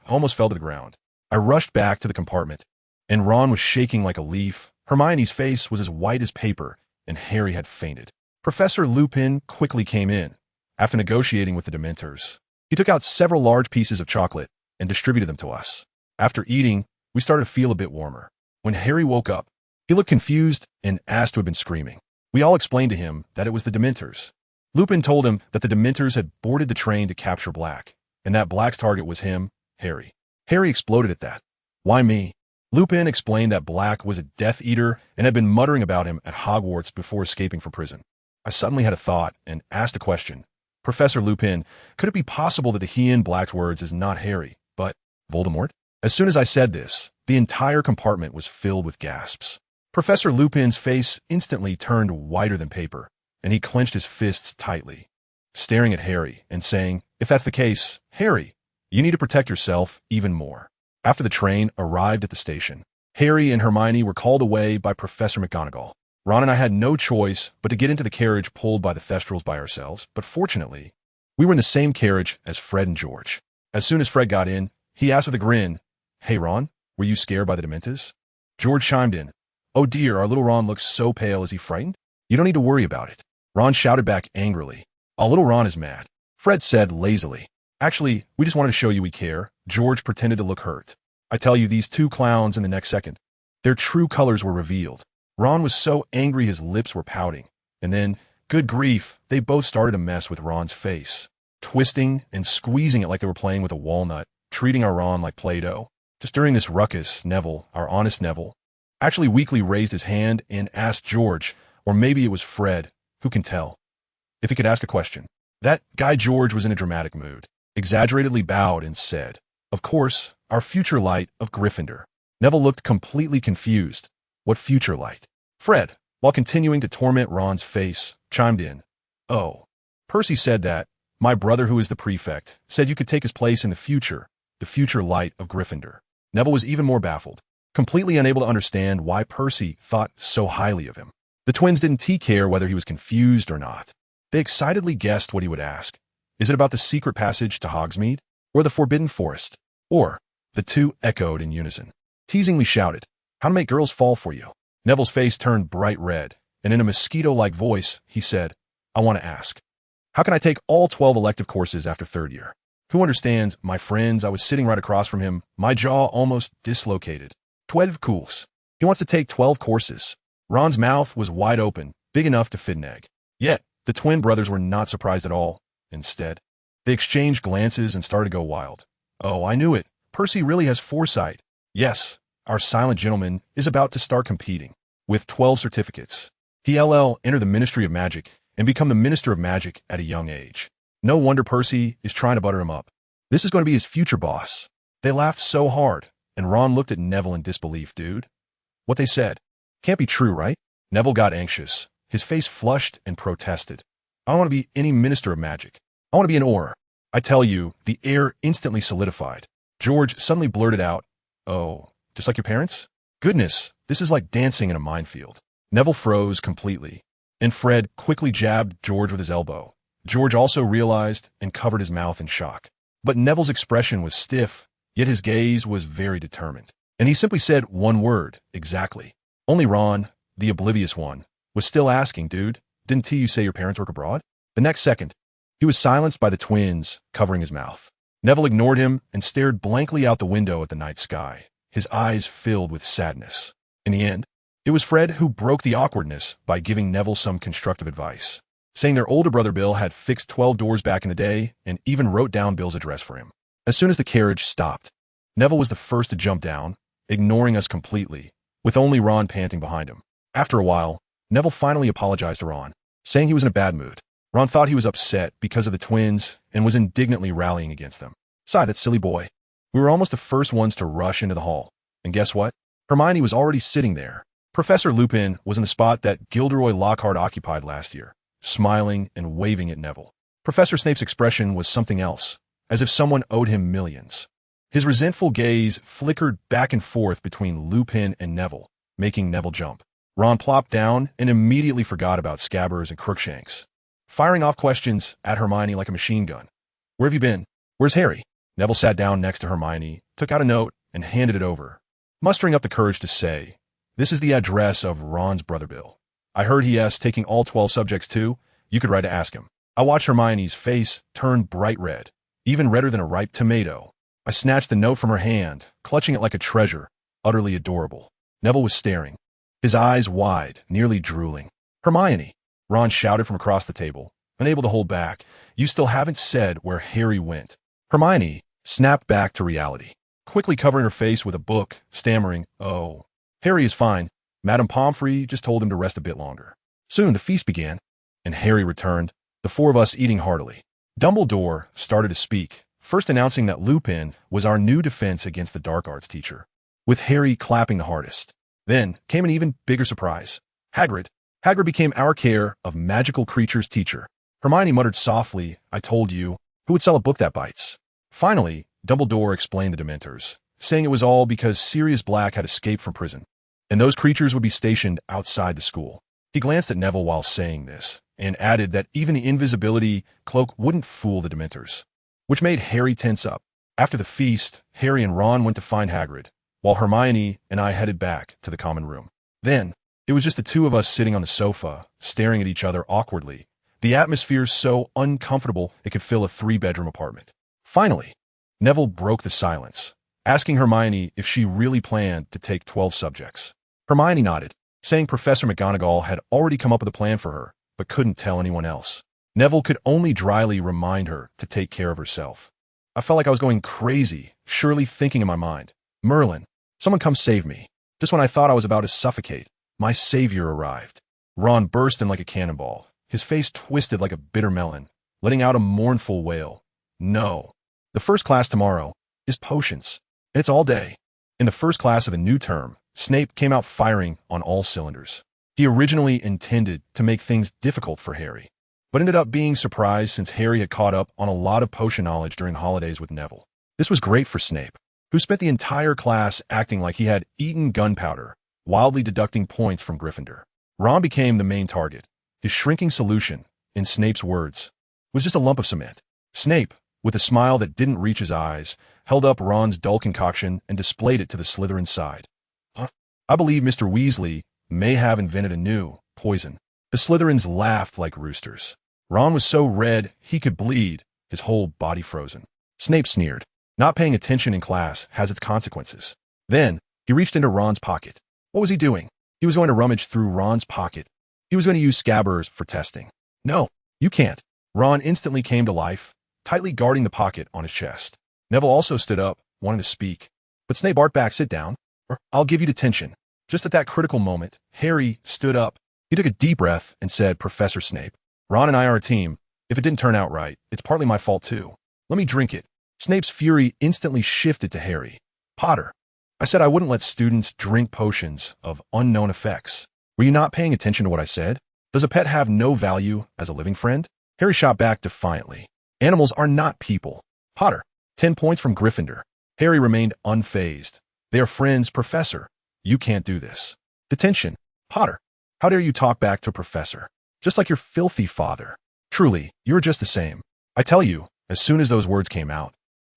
I almost fell to the ground. I rushed back to the compartment, and Ron was shaking like a leaf. Hermione's face was as white as paper, and Harry had fainted. Professor Lupin quickly came in, after negotiating with the Dementors. He took out several large pieces of chocolate and distributed them to us. After eating, we started to feel a bit warmer. When Harry woke up, he looked confused and asked who had been screaming. We all explained to him that it was the Dementors. Lupin told him that the Dementors had boarded the train to capture Black, and that Black's target was him, Harry. Harry exploded at that. Why me? Lupin explained that Black was a Death Eater and had been muttering about him at Hogwarts before escaping from prison. I suddenly had a thought and asked a question. Professor Lupin, could it be possible that the he in Black's words is not Harry, but Voldemort? As soon as I said this, the entire compartment was filled with gasps. Professor Lupin's face instantly turned whiter than paper, and he clenched his fists tightly, staring at Harry and saying, if that's the case, Harry, you need to protect yourself even more. After the train arrived at the station, Harry and Hermione were called away by Professor McGonagall. Ron and I had no choice but to get into the carriage pulled by the Thestrals by ourselves, but fortunately, we were in the same carriage as Fred and George. As soon as Fred got in, he asked with a grin, hey Ron, were you scared by the Dementors? George chimed in, oh dear, our little Ron looks so pale, is he frightened? You don't need to worry about it. Ron shouted back angrily, Little Ron is mad. Fred said lazily. Actually, we just wanted to show you we care. George pretended to look hurt. I tell you, these two clowns in the next second. Their true colors were revealed. Ron was so angry his lips were pouting. And then, good grief, they both started to mess with Ron's face, twisting and squeezing it like they were playing with a walnut, treating our Ron like Play-Doh. Just during this ruckus, Neville, our honest Neville, actually weakly raised his hand and asked George, or maybe it was Fred, who can tell, if he could ask a question. That guy George was in a dramatic mood, exaggeratedly bowed and said, "Of course, our future light of Gryffindor." Neville looked completely confused. What future light? Fred, while continuing to torment Ron's face, chimed in. "Oh, Percy said that. My brother, who is the prefect, said you could take his place in the future light of Gryffindor." Neville was even more baffled, completely unable to understand why Percy thought so highly of him. The twins didn't care whether he was confused or not. They excitedly guessed what he would ask. Is it about the secret passage to Hogsmeade? Or the Forbidden Forest? Or, the two echoed in unison, teasingly shouted, "How to make girls fall for you." Neville's face turned bright red, and in a mosquito-like voice, he said, "I want to ask. How can I take all 12 elective courses after third year?" Who understands, my friends? I was sitting right across from him, my jaw almost dislocated. 12 courses. He wants to take 12 courses. Ron's mouth was wide open, big enough to fit an egg. Yet, the twin brothers were not surprised at all. Instead, they exchanged glances and started to go wild. Oh, I knew it. Percy really has foresight. Yes, our silent gentleman is about to start competing. With 12 certificates, he'll enter the Ministry of Magic and become the Minister of Magic at a young age. No wonder Percy is trying to butter him up. This is going to be his future boss. They laughed so hard, and Ron looked at Neville in disbelief. Dude, what they said can't be true, right? Neville got anxious. His face flushed and protested. I don't want to be any Minister of Magic. I want to be an Auror. I tell you, the air instantly solidified. George suddenly blurted out, "Oh, just like your parents?" Goodness, this is like dancing in a minefield. Neville froze completely, and Fred quickly jabbed George with his elbow. George also realized and covered his mouth in shock. But Neville's expression was stiff, yet his gaze was very determined. And he simply said one word, exactly. Only Ron, the oblivious one, was still asking, "Dude, didn't you say your parents work abroad?" The next second, he was silenced by the twins, covering his mouth. Neville ignored him and stared blankly out the window at the night sky, his eyes filled with sadness. In the end, it was Fred who broke the awkwardness by giving Neville some constructive advice, saying their older brother Bill had fixed 12 doors back in the day and even wrote down Bill's address for him. As soon as the carriage stopped, Neville was the first to jump down, ignoring us completely, with only Ron panting behind him. After a while, Neville finally apologized to Ron, saying he was in a bad mood. Ron thought he was upset because of the twins and was indignantly rallying against them. "Sigh, that silly boy." We were almost the first ones to rush into the hall. And guess what? Hermione was already sitting there. Professor Lupin was in the spot that Gilderoy Lockhart occupied last year, smiling and waving at Neville. Professor Snape's expression was something else, as if someone owed him millions. His resentful gaze flickered back and forth between Lupin and Neville, making Neville jump. Ron plopped down and immediately forgot about Scabbers and Crookshanks, firing off questions at Hermione like a machine gun. "Where have you been? Where's Harry?" Neville sat down next to Hermione, took out a note, and handed it over, mustering up the courage to say, "This is the address of Ron's brother Bill. I heard he's taking all 12 subjects too. You could write to ask him." I watched Hermione's face turn bright red, even redder than a ripe tomato. I snatched the note from her hand, clutching it like a treasure, utterly adorable. Neville was staring, his eyes wide, nearly drooling. "Hermione," Ron shouted from across the table, unable to hold back, "you still haven't said where Harry went." Hermione snapped back to reality, quickly covering her face with a book, stammering, "Oh, Harry is fine. Madame Pomfrey just told him to rest a bit longer." Soon the feast began, and Harry returned, the four of us eating heartily. Dumbledore started to speak, first announcing that Lupin was our new defense against the dark arts teacher, with Harry clapping the hardest. Then came an even bigger surprise. Hagrid. Hagrid became our care of magical creatures teacher. Hermione muttered softly, "I told you, who would sell a book that bites?" Finally, Dumbledore explained the Dementors, saying it was all because Sirius Black had escaped from prison, and those creatures would be stationed outside the school. He glanced at Neville while saying this, and added that even the invisibility cloak wouldn't fool the Dementors, which made Harry tense up. After the feast, Harry and Ron went to find Hagrid, while Hermione and I headed back to the common room. Then, it was just the two of us sitting on the sofa, staring at each other awkwardly, The atmosphere's so uncomfortable it could fill a 3-bedroom apartment. Finally, Neville broke the silence, asking Hermione if she really planned to take 12 subjects. Hermione nodded, saying Professor McGonagall had already come up with a plan for her, but couldn't tell anyone else. Neville could only dryly remind her to take care of herself. I felt like I was going crazy, surely thinking in my mind, Merlin, someone come save me. Just when I thought I was about to suffocate, my savior arrived. Ron burst in like a cannonball, his face twisted like a bitter melon, letting out a mournful wail. No. The first class tomorrow is potions, and it's all day. In the first class of a new term, Snape came out firing on all cylinders. He originally intended to make things difficult for Harry, but ended up being surprised since Harry had caught up on a lot of potion knowledge during holidays with Neville. This was great for Snape, who spent the entire class acting like he had eaten gunpowder, wildly deducting points from Gryffindor. Ron became the main target. His shrinking solution, in Snape's words, was just a lump of cement. Snape, with a smile that didn't reach his eyes, held up Ron's dull concoction and displayed it to the Slytherin side. I believe Mr. Weasley may have invented a new poison. The Slytherins laughed like roosters. Ron was so red he could bleed, his whole body frozen. Snape sneered. Not paying attention in class has its consequences. Then, he reached into Ron's pocket. What was he doing? He was going to rummage through Ron's pocket. He was going to use scabbers for testing. No, you can't. Ron instantly came to life, tightly guarding the pocket on his chest. Neville also stood up, wanting to speak. But Snape barked back, sit down, or I'll give you detention. Just at that critical moment, Harry stood up. He took a deep breath and said, Professor Snape, Ron and I are a team. If it didn't turn out right, it's partly my fault too. Let me drink it. Snape's fury instantly shifted to Harry. Potter, I said I wouldn't let students drink potions of unknown effects. Were you not paying attention to what I said? Does a pet have no value as a living friend? Harry shot back defiantly. Animals are not people. Potter, 10 points from Gryffindor. Harry remained unfazed. They are friends, Professor. You can't do this. Detention. Potter, how dare you talk back to Professor? Just like your filthy father. Truly, you're just the same. I tell you, as soon as those words came out,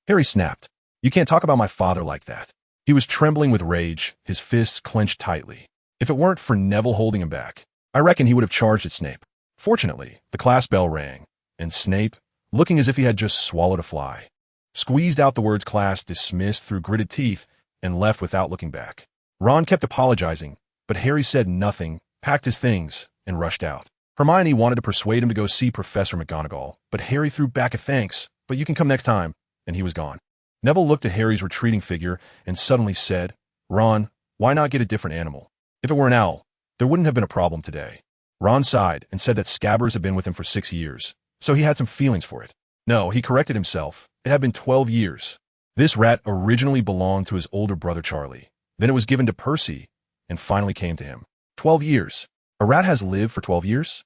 Harry snapped. You can't talk about my father like that. He was trembling with rage, his fists clenched tightly. If it weren't for Neville holding him back, I reckon he would have charged at Snape. Fortunately, the class bell rang, and Snape, looking as if he had just swallowed a fly, squeezed out the words class dismissed through gritted teeth and left without looking back. Ron kept apologizing, but Harry said nothing, packed his things, and rushed out. Hermione wanted to persuade him to go see Professor McGonagall, but Harry threw back a thanks, but you can come next time, and he was gone. Neville looked at Harry's retreating figure and suddenly said, Ron, why not get a different animal? If it were an owl, there wouldn't have been a problem today. Ron sighed and said that Scabbers had been with him for 6 years, so he had some feelings for it. No, he corrected himself. It had been 12 years. This rat originally belonged to his older brother Charlie. Then it was given to Percy, and finally came to him. 12 years. A rat has lived for 12 years?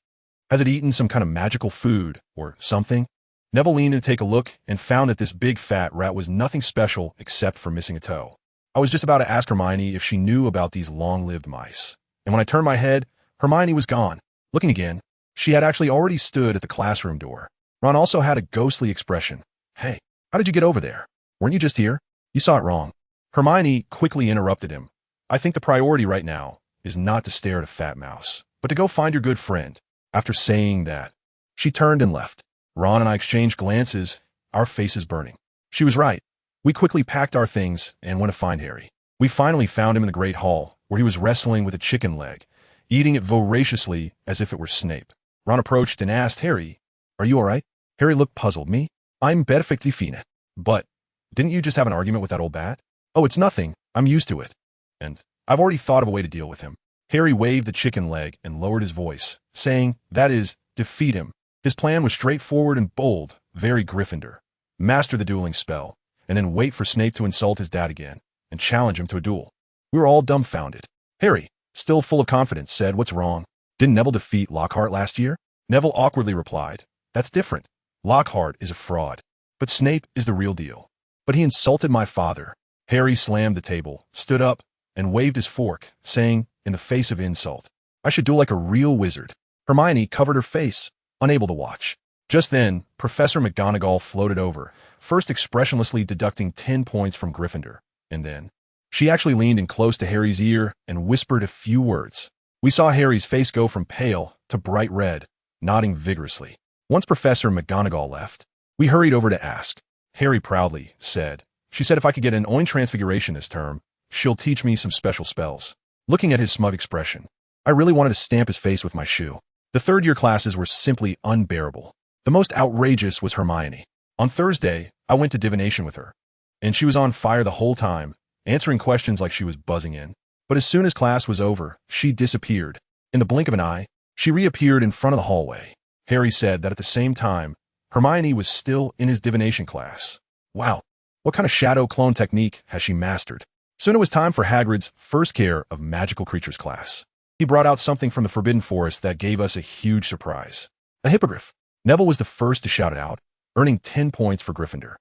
Has it eaten some kind of magical food, or something? Neville leaned in to take a look and found that this big fat rat was nothing special except for missing a toe. I was just about to ask Hermione if she knew about these long-lived mice. And when I turned my head, Hermione was gone. Looking again, she had actually already stood at the classroom door. Ron also had a ghostly expression. Hey, how did you get over there? Weren't you just here? You saw it wrong. Hermione quickly interrupted him. I think the priority right now is not to stare at a fat mouse, but to go find your good friend. After saying that, she turned and left. Ron and I exchanged glances, our faces burning. She was right. We quickly packed our things and went to find Harry. We finally found him in the Great Hall, where he was wrestling with a chicken leg, eating it voraciously as if it were Snape. Ron approached and asked Harry, Are you all right? Harry looked puzzled. Me? I'm perfectly fine. But, didn't you just have an argument with that old bat? Oh, it's nothing. I'm used to it. And I've already thought of a way to deal with him. Harry waved the chicken leg and lowered his voice, saying, that is, defeat him. His plan was straightforward and bold, very Gryffindor. Master the dueling spell, and then wait for Snape to insult his dad again, and challenge him to a duel. We were all dumbfounded. Harry, still full of confidence, said, what's wrong? Didn't Neville defeat Lockhart last year? Neville awkwardly replied, that's different. Lockhart is a fraud, but Snape is the real deal. But he insulted my father. Harry slammed the table, stood up, and waved his fork, saying, in the face of insult, I should duel like a real wizard. Hermione covered her face, unable to watch. Just then, Professor McGonagall floated over, first expressionlessly deducting 10 points from Gryffindor, and then she actually leaned in close to Harry's ear and whispered a few words. We saw Harry's face go from pale to bright red. nodding vigorously. Once Professor McGonagall left, we hurried over to ask. Harry proudly said, "She said if I could get an Oin transfiguration this term, she'll teach me some special spells." Looking at his smug expression, I really wanted to stamp his face with my shoe. The third-year classes were simply unbearable. The most outrageous was Hermione. On Thursday, I went to divination with her, and she was on fire the whole time, answering questions like she was buzzing in. But as soon as class was over, she disappeared. In the blink of an eye, she reappeared in front of the hallway. Harry said that at the same time, Hermione was still in his divination class. Wow, what kind of shadow clone technique has she mastered? Soon it was time for Hagrid's first care of magical creatures class. He brought out something from the Forbidden Forest that gave us a huge surprise. A hippogriff. Neville was the first to shout it out, earning 10 points for Gryffindor.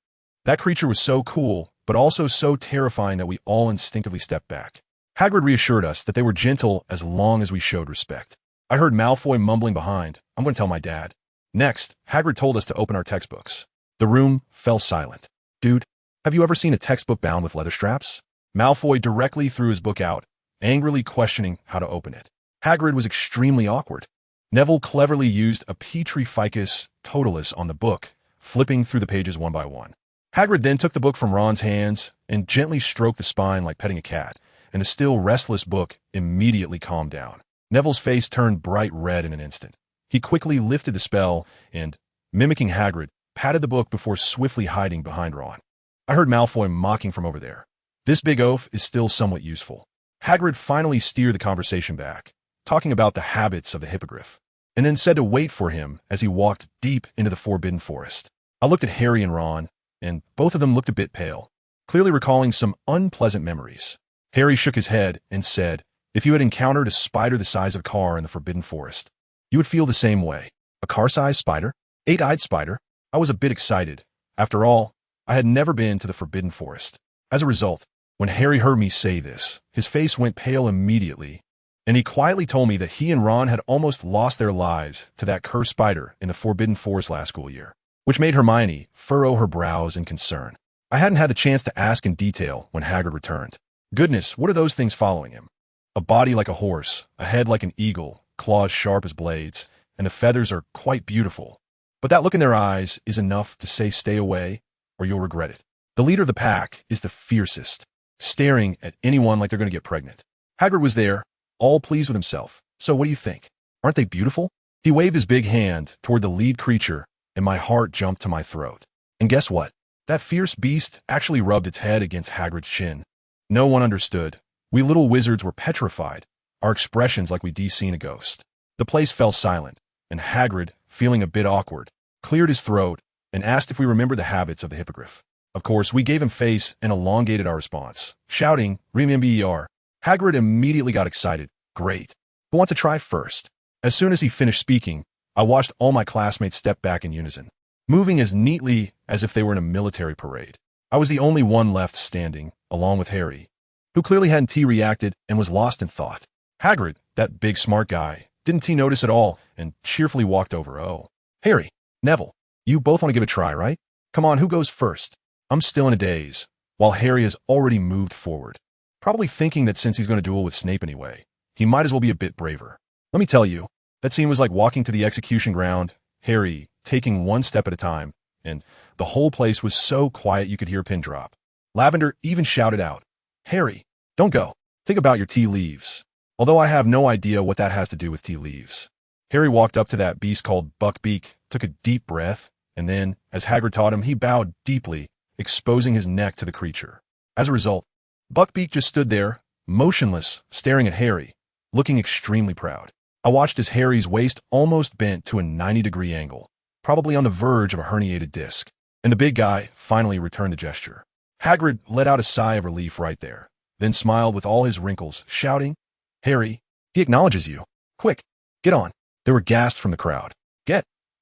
That creature was so cool, but also so terrifying that we all instinctively stepped back. Hagrid reassured us that they were gentle as long as we showed respect. I heard Malfoy mumbling behind, "I'm going to tell my dad." Next, Hagrid told us to open our textbooks. The room fell silent. "Dude, have you ever seen a textbook bound with leather straps?" Malfoy directly threw his book out, angrily questioning how to open it. Hagrid was extremely awkward. Neville cleverly used a Petri ficus totalis on the book, flipping through the pages one by one. Hagrid then took the book from Ron's hands and gently stroked the spine like petting a cat, and the still restless book immediately calmed down. Neville's face turned bright red in an instant. He quickly lifted the spell and, mimicking Hagrid, patted the book before swiftly hiding behind Ron. I heard Malfoy mocking from over there. This big oaf is still somewhat useful. Hagrid finally steered the conversation back, talking about the habits of the hippogriff, and then said to wait for him as he walked deep into the Forbidden Forest. I looked at Harry and Ron, and both of them looked a bit pale, clearly recalling some unpleasant memories. Harry shook his head and said, "If you had encountered a spider the size of a car in the Forbidden Forest, you would feel the same way." A car-sized spider? 8-eyed spider? I was a bit excited. After all, I had never been to the Forbidden Forest. As a result, when Harry heard me say this, his face went pale immediately, and he quietly told me that he and Ron had almost lost their lives to that cursed spider in the Forbidden Forest last school year, which made Hermione furrow her brows in concern. I hadn't had the chance to ask in detail when Hagrid returned. Goodness, what are those things following him? A body like a horse, a head like an eagle, claws sharp as blades, and the feathers are quite beautiful. But that look in their eyes is enough to say stay away, or you'll regret it. The leader of the pack is the fiercest, staring at anyone like they're going to get pregnant. Hagrid was there, all pleased with himself. "So what do you think? Aren't they beautiful?" He waved his big hand toward the lead creature, and my heart jumped to my throat. And guess what? That fierce beast actually rubbed its head against Hagrid's chin. No one understood. We little wizards were petrified, our expressions like we'd seen a ghost. The place fell silent, and Hagrid, feeling a bit awkward, cleared his throat and asked if we remembered the habits of the hippogriff. Of course, we gave him face and elongated our response, shouting, "Remember." Hagrid immediately got excited. "Great. Who wants to try first?" As soon as he finished speaking, I watched all my classmates step back in unison, moving as neatly as if they were in a military parade. I was the only one left standing, along with Harry, who clearly hadn't reacted and was lost in thought. Hagrid, that big smart guy, didn't notice at all and cheerfully walked over. "Oh, Harry, Neville, you both want to give it a try, right? Come on, who goes first?" I'm still in a daze, while Harry has already moved forward, probably thinking that since he's going to duel with Snape anyway, he might as well be a bit braver. Let me tell you, that scene was like walking to the execution ground, Harry taking one step at a time, and the whole place was so quiet you could hear a pin drop. Lavender even shouted out, "Harry, don't go. Think about your tea leaves." Although I have no idea what that has to do with tea leaves. Harry walked up to that beast called Buckbeak, took a deep breath, and then, as Hagrid taught him, he bowed deeply, exposing his neck to the creature. As a result, Buckbeak just stood there, motionless, staring at Harry, looking extremely proud. I watched as Harry's waist almost bent to a 90-degree angle, probably on the verge of a herniated disc, and the big guy finally returned the gesture. Hagrid let out a sigh of relief right there, then smiled with all his wrinkles, shouting, "Harry, he acknowledges you. Quick, get on." There were gasps from the crowd.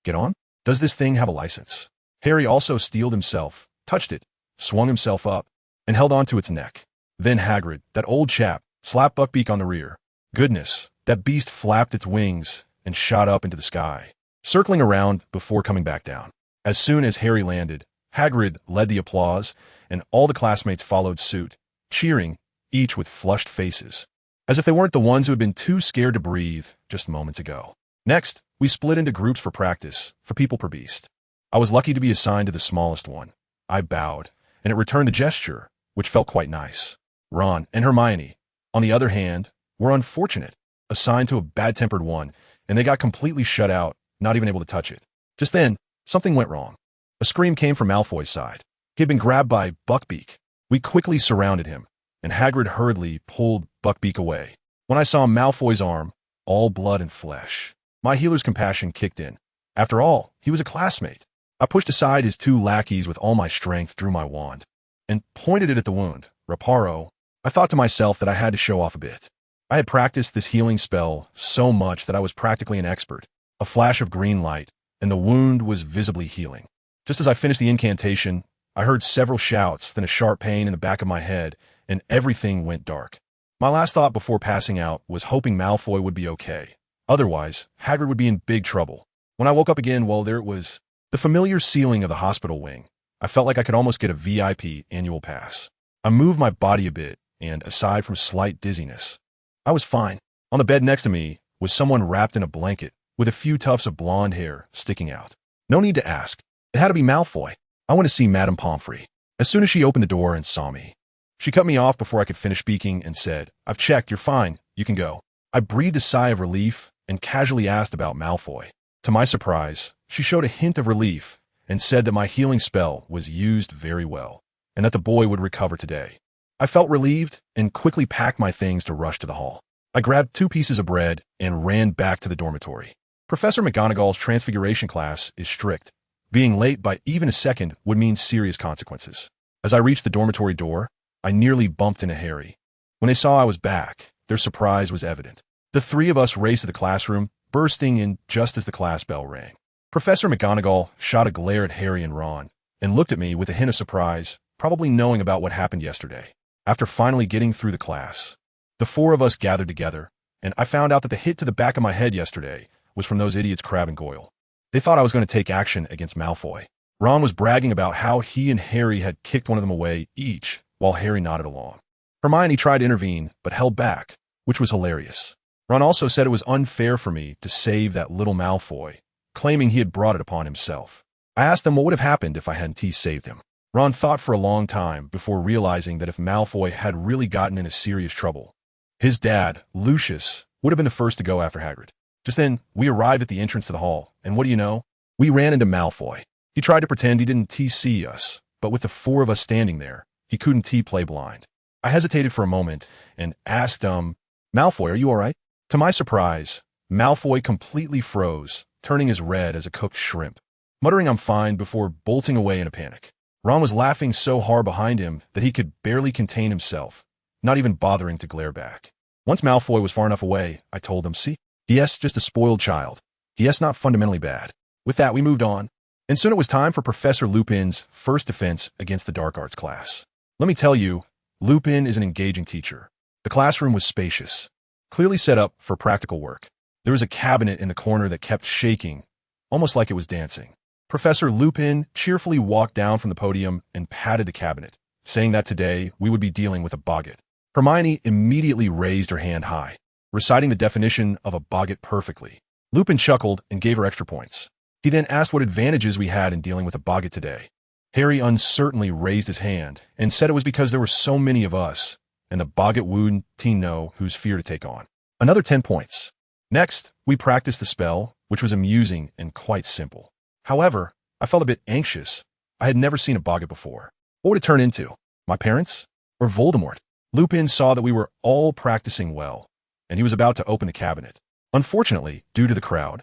Get on? Does this thing have a license?" Harry also steeled himself, touched it, swung himself up, and held onto its neck. Then Hagrid, that old chap, slapped Buckbeak on the rear. Goodness, that beast flapped its wings and shot up into the sky, circling around before coming back down. As soon as Harry landed, Hagrid led the applause, and all the classmates followed suit, cheering, each with flushed faces, as if they weren't the ones who had been too scared to breathe just moments ago. Next, we split into groups for practice, for people per beast. I was lucky to be assigned to the smallest one. I bowed, and it returned the gesture, which felt quite nice. Ron and Hermione, on the other hand, were unfortunate, assigned to a bad-tempered one, and they got completely shut out, not even able to touch it. Just then, something went wrong. A scream came from Malfoy's side. He had been grabbed by Buckbeak. We quickly surrounded him, and Hagrid hurriedly pulled Buckbeak away. When I saw Malfoy's arm, all blood and flesh, my healer's compassion kicked in. After all, he was a classmate. I pushed aside his two lackeys with all my strength, drew my wand, and pointed it at the wound. Reparo. I thought to myself that I had to show off a bit. I had practiced this healing spell so much that I was practically an expert. A flash of green light, and the wound was visibly healing. Just as I finished the incantation, I heard several shouts, then a sharp pain in the back of my head, and everything went dark. My last thought before passing out was hoping Malfoy would be okay. Otherwise, Hagrid would be in big trouble. When I woke up again, well, there it was. The familiar ceiling of the hospital wing. I felt like I could almost get a VIP annual pass. I moved my body a bit, and aside from slight dizziness, I was fine. On the bed next to me was someone wrapped in a blanket, with a few tufts of blonde hair sticking out. No need to ask. It had to be Malfoy. I went to see Madame Pomfrey. As soon as she opened the door and saw me, she cut me off before I could finish speaking and said, "I've checked, you're fine, you can go." I breathed a sigh of relief and casually asked about Malfoy. To my surprise, she showed a hint of relief and said that my healing spell was used very well, and that the boy would recover today. I felt relieved and quickly packed my things to rush to the hall. I grabbed 2 pieces of bread and ran back to the dormitory. Professor McGonagall's transfiguration class is strict. Being late by even a second would mean serious consequences. As I reached the dormitory door, I nearly bumped into Harry. When they saw I was back, their surprise was evident. The 3 of us raced to the classroom, bursting in just as the class bell rang. Professor McGonagall shot a glare at Harry and Ron, and looked at me with a hint of surprise, probably knowing about what happened yesterday. After finally getting through the class, the 4 of us gathered together, and I found out that the hit to the back of my head yesterday was from those idiots Crabbe and Goyle. They thought I was going to take action against Malfoy. Ron was bragging about how he and Harry had kicked one of them away each, while Harry nodded along. Hermione tried to intervene, but held back, which was hilarious. Ron also said it was unfair for me to save that little Malfoy, claiming he had brought it upon himself. I asked them what would have happened if I hadn't saved him. Ron thought for a long time before realizing that if Malfoy had really gotten into serious trouble, his dad, Lucius, would have been the first to go after Hagrid. Just then, we arrived at the entrance to the hall, and what do you know? We ran into Malfoy. He tried to pretend he didn't see us, but with the 4 of us standing there, he couldn't play blind. I hesitated for a moment and asked, Malfoy, are you all right? To my surprise, Malfoy completely froze, turning as red as a cooked shrimp, muttering I'm fine before bolting away in a panic. Ron was laughing so hard behind him that he could barely contain himself, not even bothering to glare back. Once Malfoy was far enough away, I told him, see? Yes, just a spoiled child. Yes, not fundamentally bad. With that, we moved on, and soon it was time for Professor Lupin's first defense against the dark arts class. Let me tell you, Lupin is an engaging teacher. The classroom was spacious, clearly set up for practical work. There was a cabinet in the corner that kept shaking, almost like it was dancing. Professor Lupin cheerfully walked down from the podium and patted the cabinet, saying that today we would be dealing with a boggart. Hermione immediately raised her hand high, reciting the definition of a boggart perfectly. Lupin chuckled and gave her extra points. He then asked what advantages we had in dealing with a boggart today. Harry uncertainly raised his hand and said it was because there were so many of us, and the boggart wouldn't know whose fear to take on. Another 10 points. Next, we practiced the spell, which was amusing and quite simple. However, I felt a bit anxious. I had never seen a boggart before. What would it turn into? My parents? Or Voldemort? Lupin saw that we were all practicing well, and he was about to open the cabinet. Unfortunately, due to the crowd,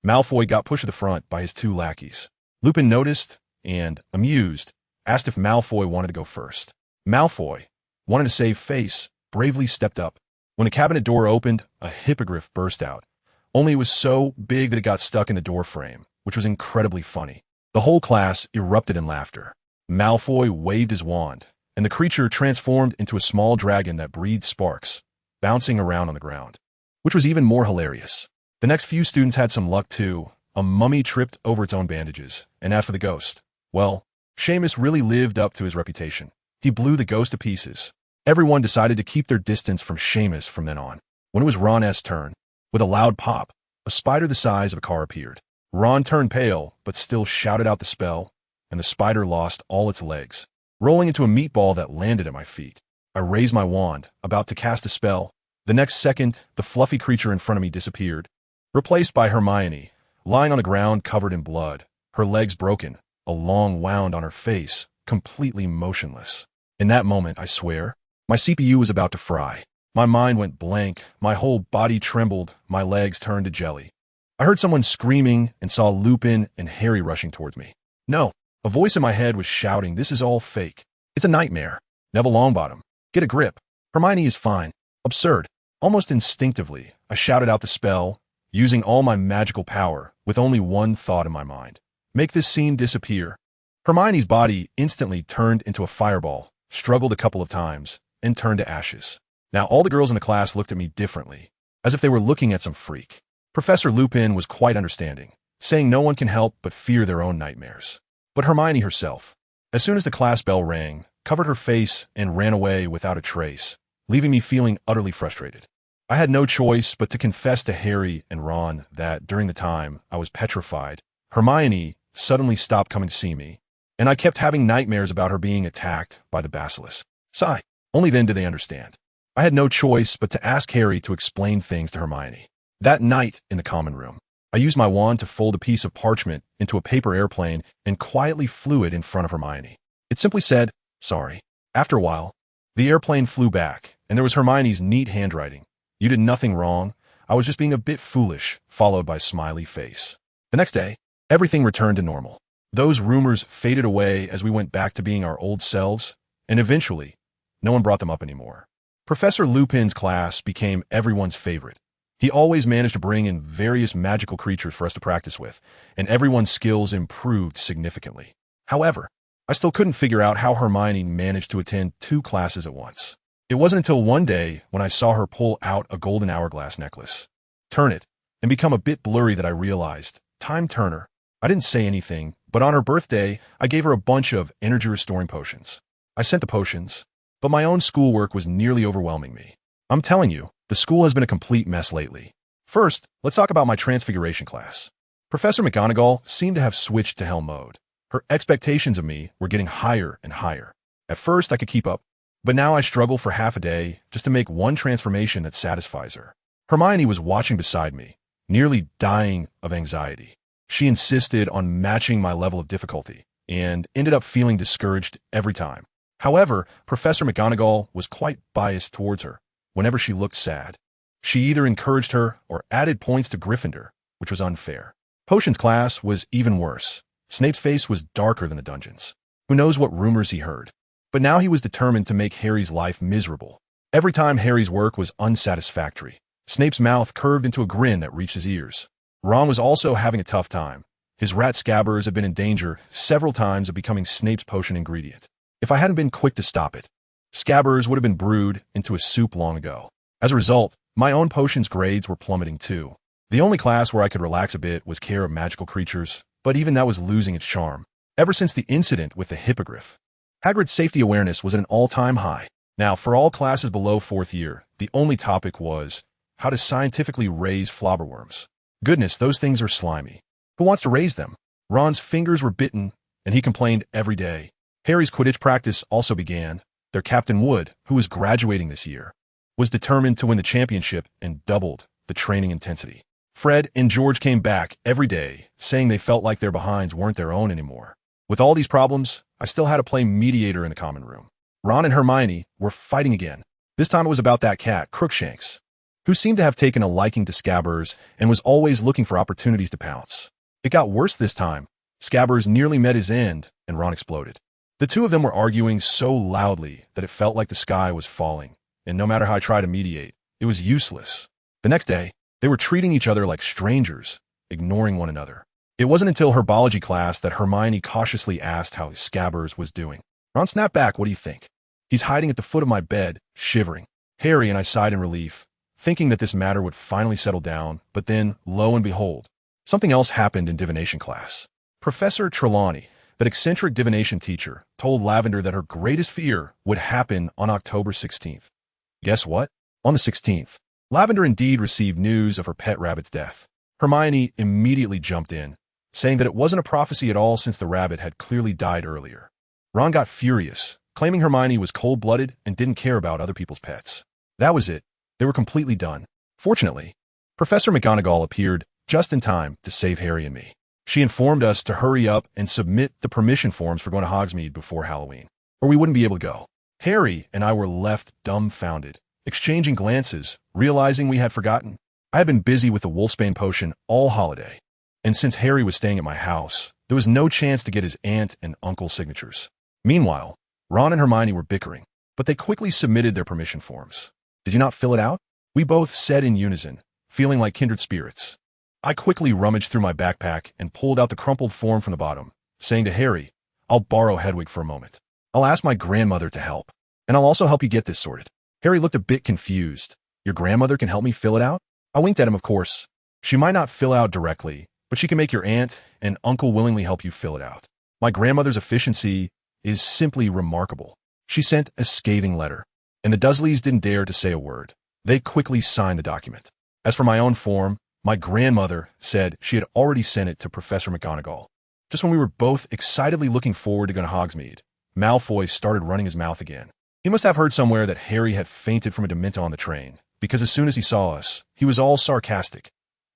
Malfoy got pushed to the front by his 2 lackeys. Lupin noticed and, amused, asked if Malfoy wanted to go first. Malfoy, wanting to save face, bravely stepped up. When the cabinet door opened, a hippogriff burst out, only it was so big that it got stuck in the door frame, which was incredibly funny. The whole class erupted in laughter. Malfoy waved his wand, and the creature transformed into a small dragon that breathed sparks, bouncing around on the ground, which was even more hilarious. The next few students had some luck too. A mummy tripped over its own bandages, and as for the ghost, well, Seamus really lived up to his reputation. He blew the ghost to pieces. Everyone decided to keep their distance from Seamus from then on. When it was Ron's turn, with a loud pop, a spider the size of a car appeared. Ron turned pale, but still shouted out the spell, and the spider lost all its legs, rolling into a meatball that landed at my feet. I raised my wand, about to cast a spell. The next second, the fluffy creature in front of me disappeared, replaced by Hermione, lying on the ground covered in blood, her legs broken, a long wound on her face, completely motionless. In that moment, I swear, my CPU was about to fry. My mind went blank, my whole body trembled, my legs turned to jelly. I heard someone screaming and saw Lupin and Harry rushing towards me. No, a voice in my head was shouting, "This is all fake. It's a nightmare. Neville Longbottom, get a grip. Hermione is fine." Absurd. Almost instinctively, I shouted out the spell, using all my magical power, with only one thought in my mind. Make this scene disappear. Hermione's body instantly turned into a fireball, struggled a couple of times, and turned to ashes. Now all the girls in the class looked at me differently, as if they were looking at some freak. Professor Lupin was quite understanding, saying no one can help but fear their own nightmares. But Hermione herself, as soon as the class bell rang, covered her face and ran away without a trace, leaving me feeling utterly frustrated. I had no choice but to confess to Harry and Ron that, during the time I was petrified, Hermione suddenly stopped coming to see me, and I kept having nightmares about her being attacked by the basilisk. Sigh. Only then did they understand. I had no choice but to ask Harry to explain things to Hermione. That night, in the common room, I used my wand to fold a piece of parchment into a paper airplane and quietly flew it in front of Hermione. It simply said, "Sorry." After a while, the airplane flew back, and there was Hermione's neat handwriting. "You did nothing wrong. I was just being a bit foolish," followed by a smiley face. The next day, everything returned to normal. Those rumors faded away as we went back to being our old selves, and eventually, no one brought them up anymore. Professor Lupin's class became everyone's favorite. He always managed to bring in various magical creatures for us to practice with, and everyone's skills improved significantly. However, I still couldn't figure out how Hermione managed to attend 2 classes at once. It wasn't until one day when I saw her pull out a golden hourglass necklace, turn it, and become a bit blurry that I realized, time Turner. I didn't say anything, but on her birthday, I gave her a bunch of energy-restoring potions. I sent the potions, but my own schoolwork was nearly overwhelming me. I'm telling you, the school has been a complete mess lately. First, let's talk about my Transfiguration class. Professor McGonagall seemed to have switched to hell mode. Her expectations of me were getting higher and higher. At first, I could keep up, but now I struggle for half a day just to make one transformation that satisfies her. Hermione was watching beside me, nearly dying of anxiety. She insisted on matching my level of difficulty, and ended up feeling discouraged every time. However, Professor McGonagall was quite biased towards her. Whenever she looked sad, she either encouraged her or added points to Gryffindor, which was unfair. Potions class was even worse. Snape's face was darker than the dungeons. Who knows what rumors he heard? But now he was determined to make Harry's life miserable. Every time Harry's work was unsatisfactory, Snape's mouth curved into a grin that reached his ears. Ron was also having a tough time. His rat scabbers had been in danger several times of becoming Snape's potion ingredient. If I hadn't been quick to stop it, scabbers would have been brewed into a soup long ago. As a result, my own potions grades were plummeting too. The only class where I could relax a bit was care of magical creatures, but even that was losing its charm. Ever since the incident with the hippogriff, Hagrid's safety awareness was at an all-time high. Now, for all classes below 4th year, the only topic was how to scientifically raise flobberworms. Goodness, those things are slimy. Who wants to raise them? Ron's fingers were bitten, and he complained every day. Harry's Quidditch practice also began. Their Captain Wood, who was graduating this year, was determined to win the championship and doubled the training intensity. Fred and George came back every day, saying they felt like their behinds weren't their own anymore. With all these problems, I still had to play mediator in the common room. Ron and Hermione were fighting again. This time it was about that cat, Crookshanks, who seemed to have taken a liking to Scabbers and was always looking for opportunities to pounce. It got worse this time. Scabbers nearly met his end, and Ron exploded. The two of them were arguing so loudly that it felt like the sky was falling, and no matter how I tried to mediate, it was useless. The next day, they were treating each other like strangers, ignoring one another. It wasn't until herbology class that Hermione cautiously asked how Scabbers was doing. Ron snapped back, "What do you think?" "He's hiding at the foot of my bed, shivering." Harry and I sighed in relief, thinking that this matter would finally settle down, but then, lo and behold, something else happened in divination class. Professor Trelawney, that eccentric divination teacher, told Lavender that her greatest fear would happen on October 16th. Guess what? On the 16th, Lavender indeed received news of her pet rabbit's death. Hermione immediately jumped in, saying that it wasn't a prophecy at all since the rabbit had clearly died earlier. Ron got furious, claiming Hermione was cold-blooded and didn't care about other people's pets. That was it. They were completely done. Fortunately, Professor McGonagall appeared just in time to save Harry and me. She informed us to hurry up and submit the permission forms for going to Hogsmeade before Halloween, or we wouldn't be able to go. Harry and I were left dumbfounded, exchanging glances, realizing we had forgotten. I had been busy with the Wolfsbane potion all holiday, and since Harry was staying at my house, there was no chance to get his aunt and uncle's signatures. Meanwhile, Ron and Hermione were bickering, but they quickly submitted their permission forms. Did you not fill it out? We both said in unison, feeling like kindred spirits. I quickly rummaged through my backpack and pulled out the crumpled form from the bottom, saying to Harry, I'll borrow Hedwig for a moment. I'll ask my grandmother to help, and I'll also help you get this sorted. Harry looked a bit confused. Your grandmother can help me fill it out? I winked at him, of course. She might not fill out directly, but she can make your aunt and uncle willingly help you fill it out. My grandmother's efficiency is simply remarkable. She sent a scathing letter, and the Dursleys didn't dare to say a word. They quickly signed the document. As for my own form, my grandmother said she had already sent it to Professor McGonagall. Just when we were both excitedly looking forward to going to Hogsmeade, Malfoy started running his mouth again. He must have heard somewhere that Harry had fainted from a Dementor on the train, because as soon as he saw us, he was all sarcastic.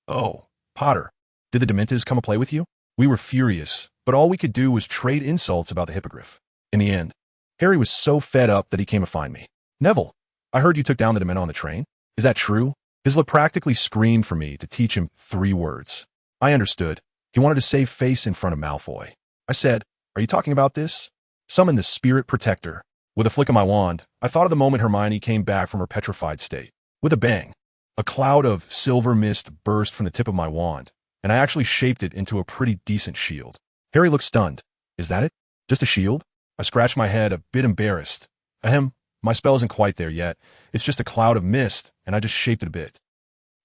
Oh, Potter, did the Dementors come to play with you? We were furious, but all we could do was trade insults about the Hippogriff. In the end, Harry was so fed up that he came to find me. Neville, I heard you took down the Dementor on the train. Is that true? His look practically screamed for me to teach him 3 words. I understood. He wanted to save face in front of Malfoy. I said, are you talking about this? Summon the Spirit Protector. With a flick of my wand, I thought of the moment Hermione came back from her petrified state. With a bang, a cloud of silver mist burst from the tip of my wand, and I actually shaped it into a pretty decent shield. Harry looked stunned. Is that it? Just a shield? I scratched my head, a bit embarrassed. Ahem, my spell isn't quite there yet. It's just a cloud of mist, and I just shaped it a bit.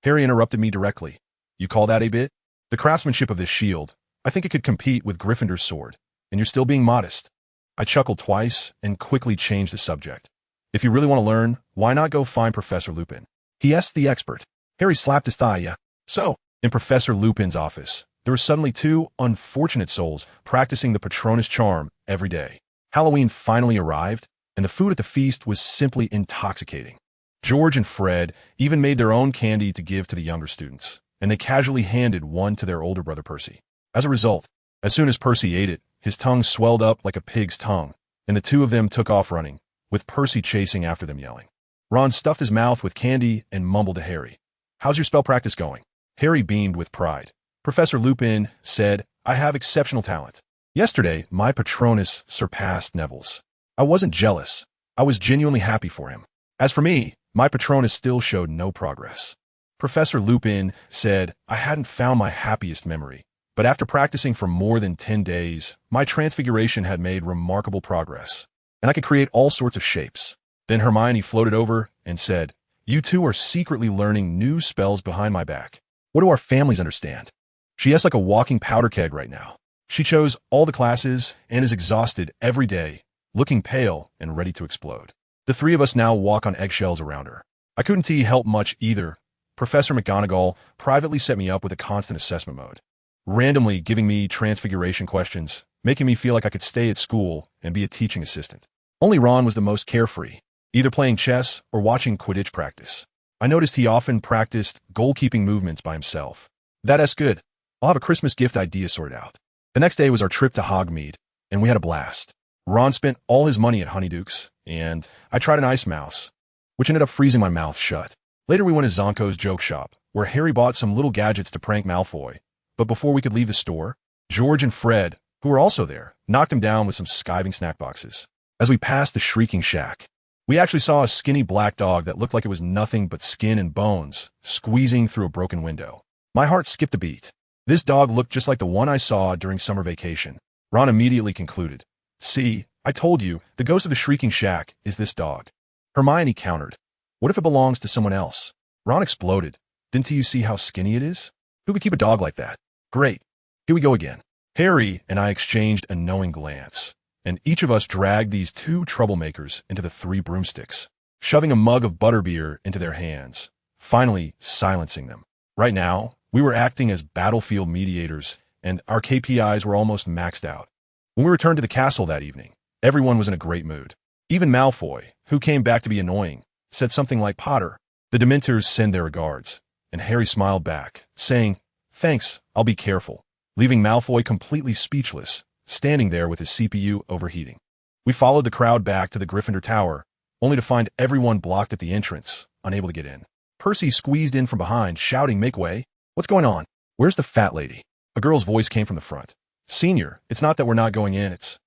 Harry interrupted me directly. You call that a bit? The craftsmanship of this shield, I think it could compete with Gryffindor's sword, and you're still being modest. I chuckled twice and quickly changed the subject. If you really want to learn, why not go find Professor Lupin? He asked the expert. Harry slapped his thigh. Yeah. So, in Professor Lupin's office, there were suddenly 2 unfortunate souls practicing the Patronus charm every day. Halloween finally arrived, and the food at the feast was simply intoxicating. George and Fred even made their own candy to give to the younger students, and they casually handed one to their older brother Percy. As a result, as soon as Percy ate it, his tongue swelled up like a pig's tongue, and the 2 of them took off running, with Percy chasing after them yelling. Ron stuffed his mouth with candy and mumbled to Harry, How's your spell practice going? Harry beamed with pride. Professor Lupin said, I have exceptional talent. Yesterday, my Patronus surpassed Neville's. I wasn't jealous. I was genuinely happy for him. As for me, my Patronus still showed no progress. Professor Lupin said I hadn't found my happiest memory, but after practicing for more than 10 days, my transfiguration had made remarkable progress, and I could create all sorts of shapes. Then Hermione floated over and said, You 2 are secretly learning new spells behind my back. What do our families understand? She is like a walking powder keg right now. She chose all the classes and is exhausted every day, looking pale and ready to explode. The 3 of us now walk on eggshells around her. I couldn't help much either. Professor McGonagall privately set me up with a constant assessment mode, randomly giving me transfiguration questions, making me feel like I could stay at school and be a teaching assistant. Only Ron was the most carefree, either playing chess or watching Quidditch practice. I noticed he often practiced goalkeeping movements by himself. That's good. I'll have a Christmas gift idea sorted out. The next day was our trip to Hogsmeade, and we had a blast. Ron spent all his money at Honeyduke's, and I tried an ice mouse, which ended up freezing my mouth shut. Later we went to Zonko's joke shop, where Harry bought some little gadgets to prank Malfoy. But before we could leave the store, George and Fred, who were also there, knocked him down with some skiving snack boxes. As we passed the Shrieking Shack, we actually saw a skinny black dog that looked like it was nothing but skin and bones, squeezing through a broken window. My heart skipped a beat. This dog looked just like the one I saw during summer vacation. Ron immediately concluded, See, I told you, the ghost of the Shrieking Shack is this dog. Hermione countered, What if it belongs to someone else? Ron exploded. Didn't you see how skinny it is? Who could keep a dog like that? Great. Here we go again. Harry and I exchanged a knowing glance, and each of us dragged these 2 troublemakers into the 3 broomsticks, shoving a mug of butterbeer into their hands, finally silencing them. Right now, We were acting as battlefield mediators, and our KPIs were almost maxed out. When we returned to the castle that evening, everyone was in a great mood. Even Malfoy, who came back to be annoying, said something like, "Potter, the Dementors send their regards," and Harry smiled back, saying, "Thanks, I'll be careful," leaving Malfoy completely speechless, standing there with his CPU overheating. We followed the crowd back to the Gryffindor Tower, only to find everyone blocked at the entrance, unable to get in. Percy squeezed in from behind, shouting, "Make way! What's going on? Where's the fat lady?" A girl's voice came from the front. "Senior, it's not that we're not going in, it's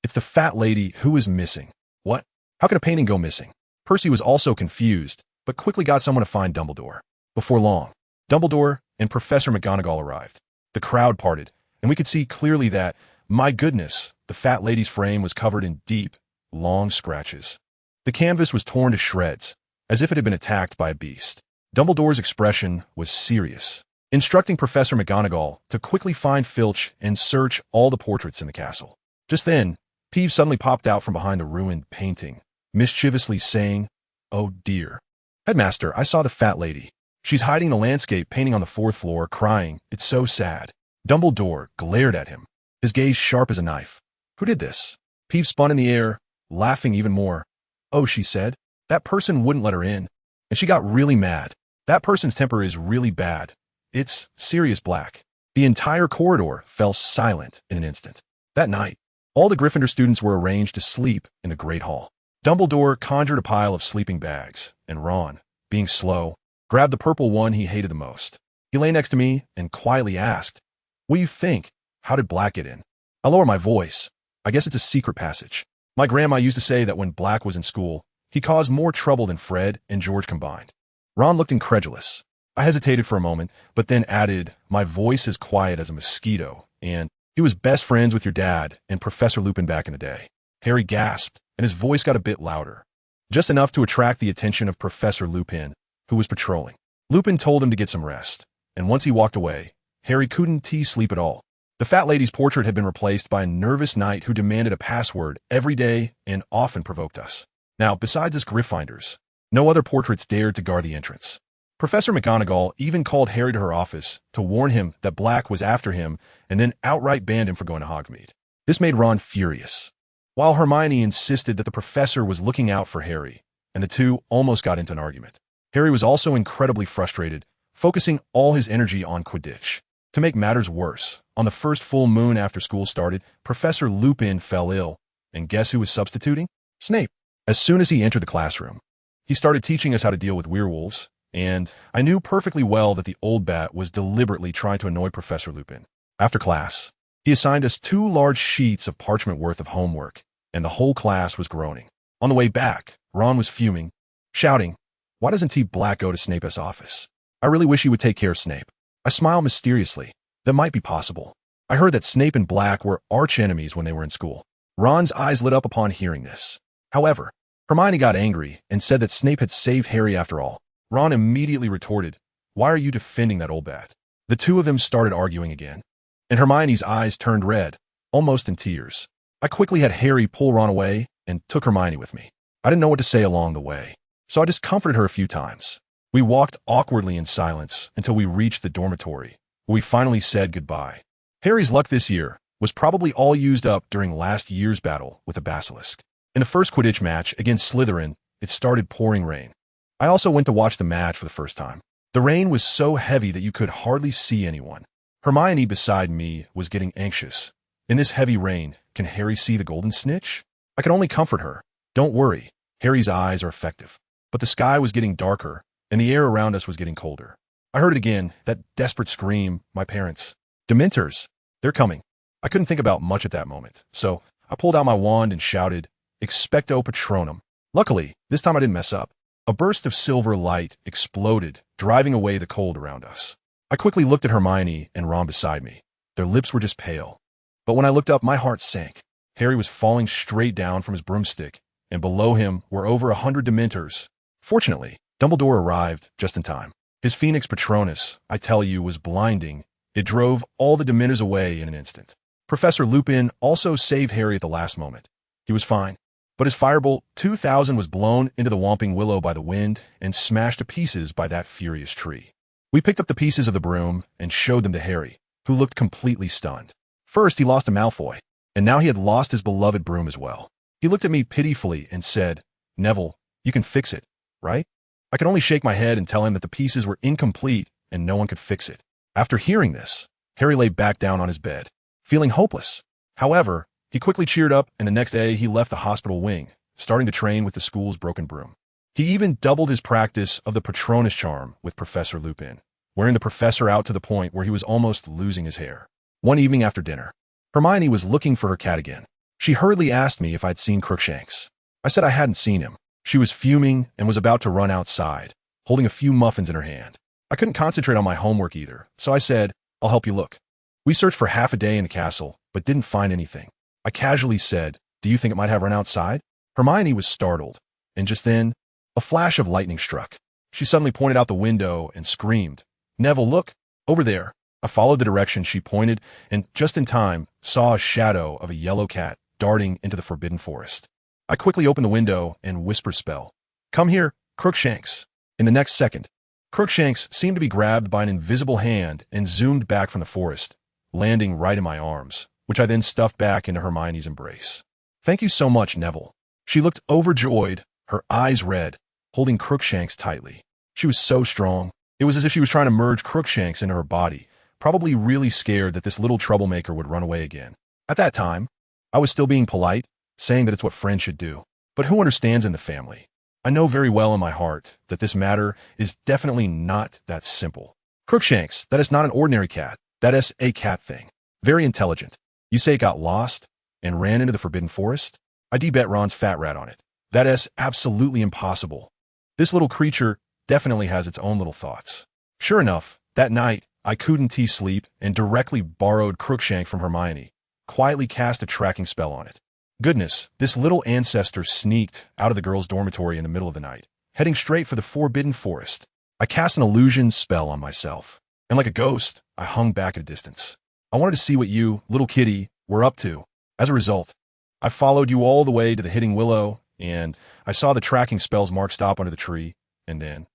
the fat lady who is missing." "What? How can a painting go missing?" Percy was also confused, but quickly got someone to find Dumbledore. Before long, Dumbledore and Professor McGonagall arrived. The crowd parted, and we could see clearly that, my goodness, the fat lady's frame was covered in deep, long scratches. The canvas was torn to shreds, as if it had been attacked by a beast. Dumbledore's expression was serious, instructing Professor McGonagall to quickly find Filch and search all the portraits in the castle. Just then, Peeves suddenly popped out from behind the ruined painting, mischievously saying, "Oh dear. Headmaster, I saw the fat lady. She's hiding the landscape painting on the 4th floor, crying. It's so sad." Dumbledore glared at him, his gaze sharp as a knife. "Who did this?" Peeves spun in the air, laughing even more. "Oh," she said, "that person wouldn't let her in, and she got really mad. That person's temper is really bad. It's Sirius Black." The entire corridor fell silent in an instant. That night, all the Gryffindor students were arranged to sleep in the Great Hall. Dumbledore conjured a pile of sleeping bags, and Ron, being slow, grabbed the purple one he hated the most. He lay next to me and quietly asked, "What do you think? How did Black get in?" I lower my voice. "I guess it's a secret passage. My grandma used to say that when Black was in school, he caused more trouble than Fred and George combined." Ron looked incredulous. I hesitated for a moment, but then added, "My voice is quiet as a mosquito, and he was best friends with your dad and Professor Lupin back in the day." Harry gasped, and his voice got a bit louder, just enough to attract the attention of Professor Lupin, who was patrolling. Lupin told him to get some rest, and once he walked away, Harry couldn't sleep at all. The fat lady's portrait had been replaced by a nervous knight who demanded a password every day and often provoked us. Now, besides us Gryffindors, no other portraits dared to guard the entrance. Professor McGonagall even called Harry to her office to warn him that Black was after him and then outright banned him for going to Hogsmeade. This made Ron furious, while Hermione insisted that the professor was looking out for Harry, and the two almost got into an argument. Harry was also incredibly frustrated, focusing all his energy on Quidditch. To make matters worse, on the first full moon after school started, Professor Lupin fell ill, and guess who was substituting? Snape. As soon as he entered the classroom, he started teaching us how to deal with werewolves, and I knew perfectly well that the old bat was deliberately trying to annoy Professor Lupin. After class, he assigned us 2 large sheets of parchment worth of homework, and the whole class was groaning. On the way back, Ron was fuming, shouting, "Why doesn't T. Black go to Snape's office? I really wish he would take care of Snape." I smiled mysteriously. That might be possible. I heard that Snape and Black were arch enemies when they were in school. Ron's eyes lit up upon hearing this. However, Hermione got angry and said that Snape had saved Harry after all. Ron immediately retorted, "Why are you defending that old bat?" The two of them started arguing again, and Hermione's eyes turned red, almost in tears. I quickly had Harry pull Ron away and took Hermione with me. I didn't know what to say along the way, so I just comforted her a few times. We walked awkwardly in silence until we reached the dormitory, where we finally said goodbye. Harry's luck this year was probably all used up during last year's battle with the Basilisk. In the first Quidditch match against Slytherin, it started pouring rain. I also went to watch the match for the first time. The rain was so heavy that you could hardly see anyone. Hermione beside me was getting anxious. In this heavy rain, can Harry see the golden snitch? I could only comfort her. Don't worry, Harry's eyes are effective. But the sky was getting darker, and the air around us was getting colder. I heard it again, that desperate scream, my parents. Dementors, they're coming. I couldn't think about much at that moment, so I pulled out my wand and shouted, "Expecto Patronum." Luckily, this time I didn't mess up. A burst of silver light exploded, driving away the cold around us. I quickly looked at Hermione and Ron beside me. Their lips were just pale. But when I looked up, my heart sank. Harry was falling straight down from his broomstick, and below him were over 100 Dementors. Fortunately, Dumbledore arrived just in time. His Phoenix Patronus, I tell you, was blinding. It drove all the Dementors away in an instant. Professor Lupin also saved Harry at the last moment. He was fine, but his Firebolt 2000 was blown into the Whomping Willow by the wind and smashed to pieces by that furious tree. We picked up the pieces of the broom and showed them to Harry, who looked completely stunned. First, he lost a Malfoy, and now he had lost his beloved broom as well. He looked at me pitifully and said, "Neville, you can fix it, right?" I could only shake my head and tell him that the pieces were incomplete and no one could fix it. After hearing this, Harry lay back down on his bed, feeling hopeless. However, he quickly cheered up, and the next day he left the hospital wing, starting to train with the school's broken broom. He even doubled his practice of the Patronus charm with Professor Lupin, wearing the professor out to the point where he was almost losing his hair. One evening after dinner, Hermione was looking for her cat again. She hurriedly asked me if I'd seen Crookshanks. I said I hadn't seen him. She was fuming and was about to run outside, holding a few muffins in her hand. I couldn't concentrate on my homework either, so I said, "I'll help you look." We searched for half a day in the castle, but didn't find anything. I casually said, "Do you think it might have run outside?" Hermione was startled, and just then, a flash of lightning struck. She suddenly pointed out the window and screamed, "Neville, look! Over there!" I followed the direction she pointed, and just in time, saw a shadow of a yellow cat darting into the forbidden forest. I quickly opened the window and whispered spell, "Come here, Crookshanks." In the next second, Crookshanks seemed to be grabbed by an invisible hand and zoomed back from the forest, landing right in my arms, which I then stuffed back into Hermione's embrace. "Thank you so much, Neville." She looked overjoyed, her eyes red, holding Crookshanks tightly. She was so strong. It was as if she was trying to merge Crookshanks into her body, probably really scared that this little troublemaker would run away again. At that time, I was still being polite, saying that it's what friends should do. But who understands in the family? I know very well in my heart that this matter is definitely not that simple. Crookshanks, that is not an ordinary cat. That is a cat thing. Very intelligent. You say it got lost and ran into the forbidden forest? I bet Ron's fat rat on it. That is absolutely impossible. This little creature definitely has its own little thoughts. Sure enough, that night, I couldn't sleep and directly borrowed Crookshank from Hermione, quietly cast a tracking spell on it. Goodness, this little ancestor sneaked out of the girls' dormitory in the middle of the night, heading straight for the forbidden forest. I cast an illusion spell on myself, and like a ghost, I hung back at a distance. I wanted to see what you, little kitty, were up to. As a result, I followed you all the way to the hidden willow, and I saw the tracking spell's mark stop under the tree, and then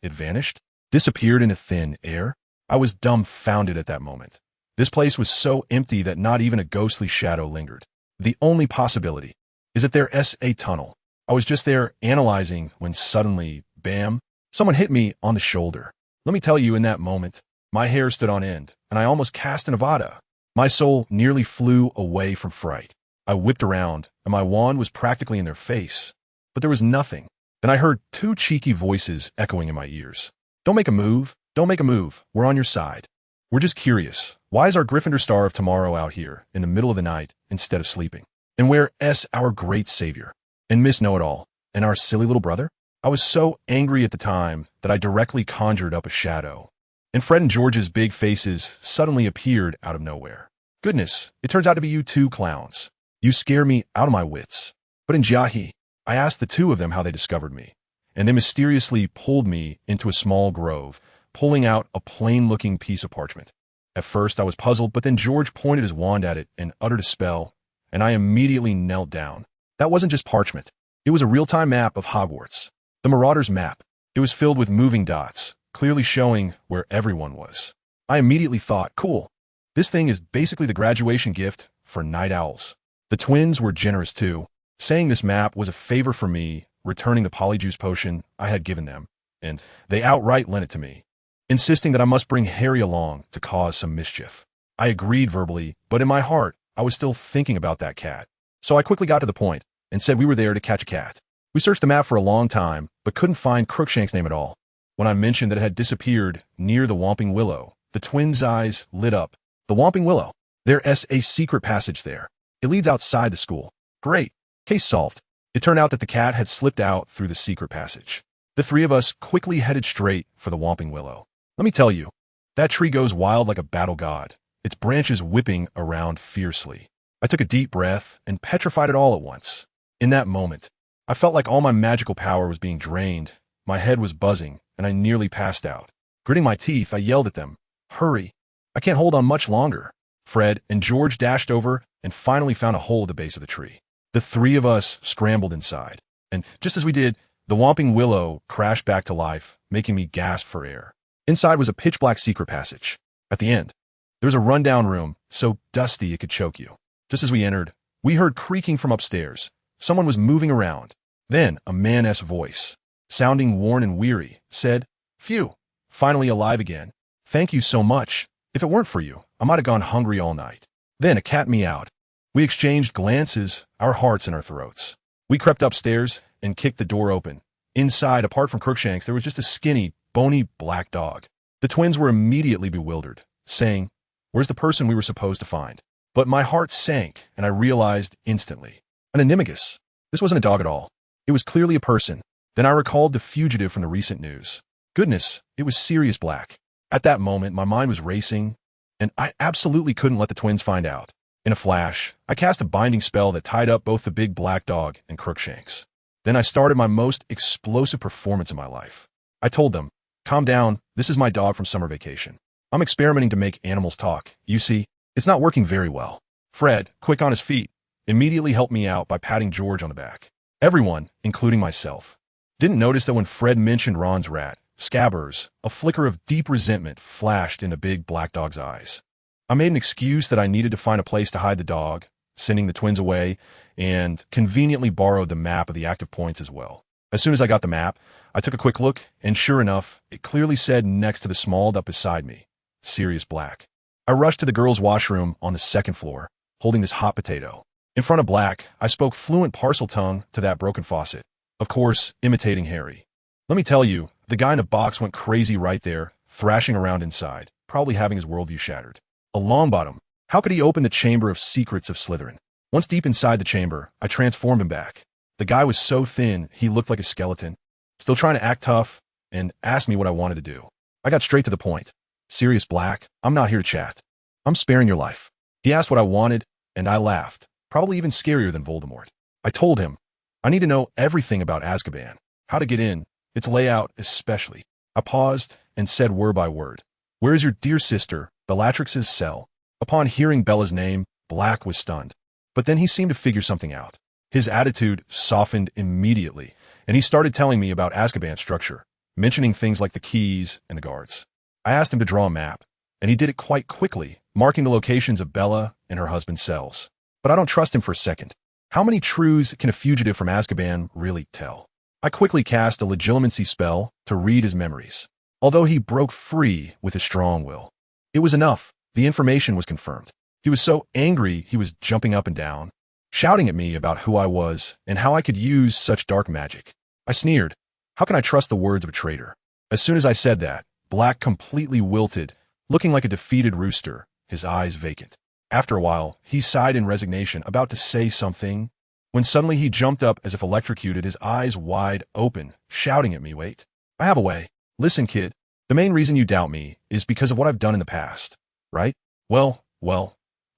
it vanished, disappeared into thin air. I was dumbfounded at that moment. This place was so empty that not even a ghostly shadow lingered. The only possibility is that there's a tunnel. I was just there analyzing when suddenly, bam, someone hit me on the shoulder. Let me tell you, in that moment, my hair stood on end, and I almost cast an Avada. My soul nearly flew away from fright. I whipped around, and my wand was practically in their face. But there was nothing. Then I heard two cheeky voices echoing in my ears. "Don't make a move. Don't make a move. We're on your side. We're just curious. Why is our Gryffindor Star of Tomorrow out here in the middle of the night instead of sleeping? And where is our great savior? And Miss Know-It-All? And our silly little brother?" I was so angry at the time that I directly conjured up a shadow. And Fred and George's big faces suddenly appeared out of nowhere. "Goodness, it turns out to be you two clowns. You scare me out of my wits." But in Jahi, I asked the two of them how they discovered me, and they mysteriously pulled me into a small grove, pulling out a plain-looking piece of parchment. At first, I was puzzled, but then George pointed his wand at it and uttered a spell, and I immediately knelt down. That wasn't just parchment. It was a real-time map of Hogwarts. The Marauder's map. It was filled with moving dots, clearly showing where everyone was. I immediately thought, cool. This thing is basically the graduation gift for night owls. The twins were generous too, saying this map was a favor for me, returning the polyjuice potion I had given them, and they outright lent it to me, insisting that I must bring Harry along to cause some mischief. I agreed verbally, but in my heart, I was still thinking about that cat. So I quickly got to the point and said we were there to catch a cat. We searched the map for a long time, but couldn't find Crookshank's name at all. When I mentioned that it had disappeared near the Whomping Willow, the twins' eyes lit up. The Whomping Willow. There's a secret passage there. It leads outside the school. Great. Case solved. It turned out that the cat had slipped out through the secret passage. The three of us quickly headed straight for the Whomping Willow. Let me tell you, that tree goes wild like a battle god, its branches whipping around fiercely. I took a deep breath and petrified it all at once. In that moment, I felt like all my magical power was being drained, my head was buzzing, and I nearly passed out. Gritting my teeth, I yelled at them, "Hurry! I can't hold on much longer." Fred and George dashed over and finally found a hole at the base of the tree. The three of us scrambled inside, and just as we did, the Whomping Willow crashed back to life, making me gasp for air. Inside was a pitch-black secret passage. At the end, there was a rundown room, so dusty it could choke you. Just as we entered, we heard creaking from upstairs. Someone was moving around. Then a man's voice, sounding worn and weary, said, "Phew, finally alive again. Thank you so much. If it weren't for you, I might have gone hungry all night." Then a cat meowed. We exchanged glances, our hearts in our throats. We crept upstairs and kicked the door open. Inside, apart from Crookshanks, there was just a skinny, bony black dog. The twins were immediately bewildered, saying, "Where's the person we were supposed to find?" But my heart sank, and I realized instantly. An animagus. This wasn't a dog at all. It was clearly a person. Then I recalled the fugitive from the recent news. Goodness, it was Sirius Black. At that moment, my mind was racing, and I absolutely couldn't let the twins find out. In a flash, I cast a binding spell that tied up both the big black dog and Crookshanks. Then I started my most explosive performance in my life. I told them, "Calm down, this is my dog from summer vacation. I'm experimenting to make animals talk. You see, it's not working very well." Fred, quick on his feet, immediately helped me out by patting George on the back. Everyone, including myself, didn't notice that when Fred mentioned Ron's rat, Scabbers, a flicker of deep resentment flashed in the big black dog's eyes. I made an excuse that I needed to find a place to hide the dog, sending the twins away, and conveniently borrowed the map of the active points as well. As soon as I got the map, I took a quick look, and sure enough, it clearly said next to the small up beside me, Sirius Black. I rushed to the girls' washroom on the second floor, holding this hot potato. In front of Black, I spoke fluent parcel tongue to that broken faucet, of course, imitating Harry. Let me tell you, the guy in the box went crazy right there, thrashing around inside, probably having his worldview shattered. A Longbottom. How could he open the chamber of secrets of Slytherin? Once deep inside the chamber, I transformed him back. The guy was so thin, he looked like a skeleton, still trying to act tough, and asked me what I wanted to do. I got straight to the point. "Sirius Black, I'm not here to chat. I'm sparing your life." He asked what I wanted, and I laughed, probably even scarier than Voldemort. I told him, "I need to know everything about Azkaban, how to get in, its layout especially." I paused and said word by word, "Where is your dear sister, Bellatrix's cell?" Upon hearing Bella's name, Black was stunned. But then he seemed to figure something out. His attitude softened immediately, and he started telling me about Azkaban's structure, mentioning things like the keys and the guards. I asked him to draw a map, and he did it quite quickly, marking the locations of Bella and her husband's cells. But I don't trust him for a second. How many truths can a fugitive from Azkaban really tell? I quickly cast a legilimency spell to read his memories. Although he broke free with his strong will, it was enough. The information was confirmed. He was so angry he was jumping up and down, shouting at me about who I was and how I could use such dark magic. I sneered. How can I trust the words of a traitor? As soon as I said that, Black completely wilted, looking like a defeated rooster, his eyes vacant. After a while, he sighed in resignation, about to say something, when suddenly he jumped up as if electrocuted, his eyes wide open, shouting at me, "Wait, I have a way. Listen, kid, the main reason you doubt me is because of what I've done in the past, right? Well,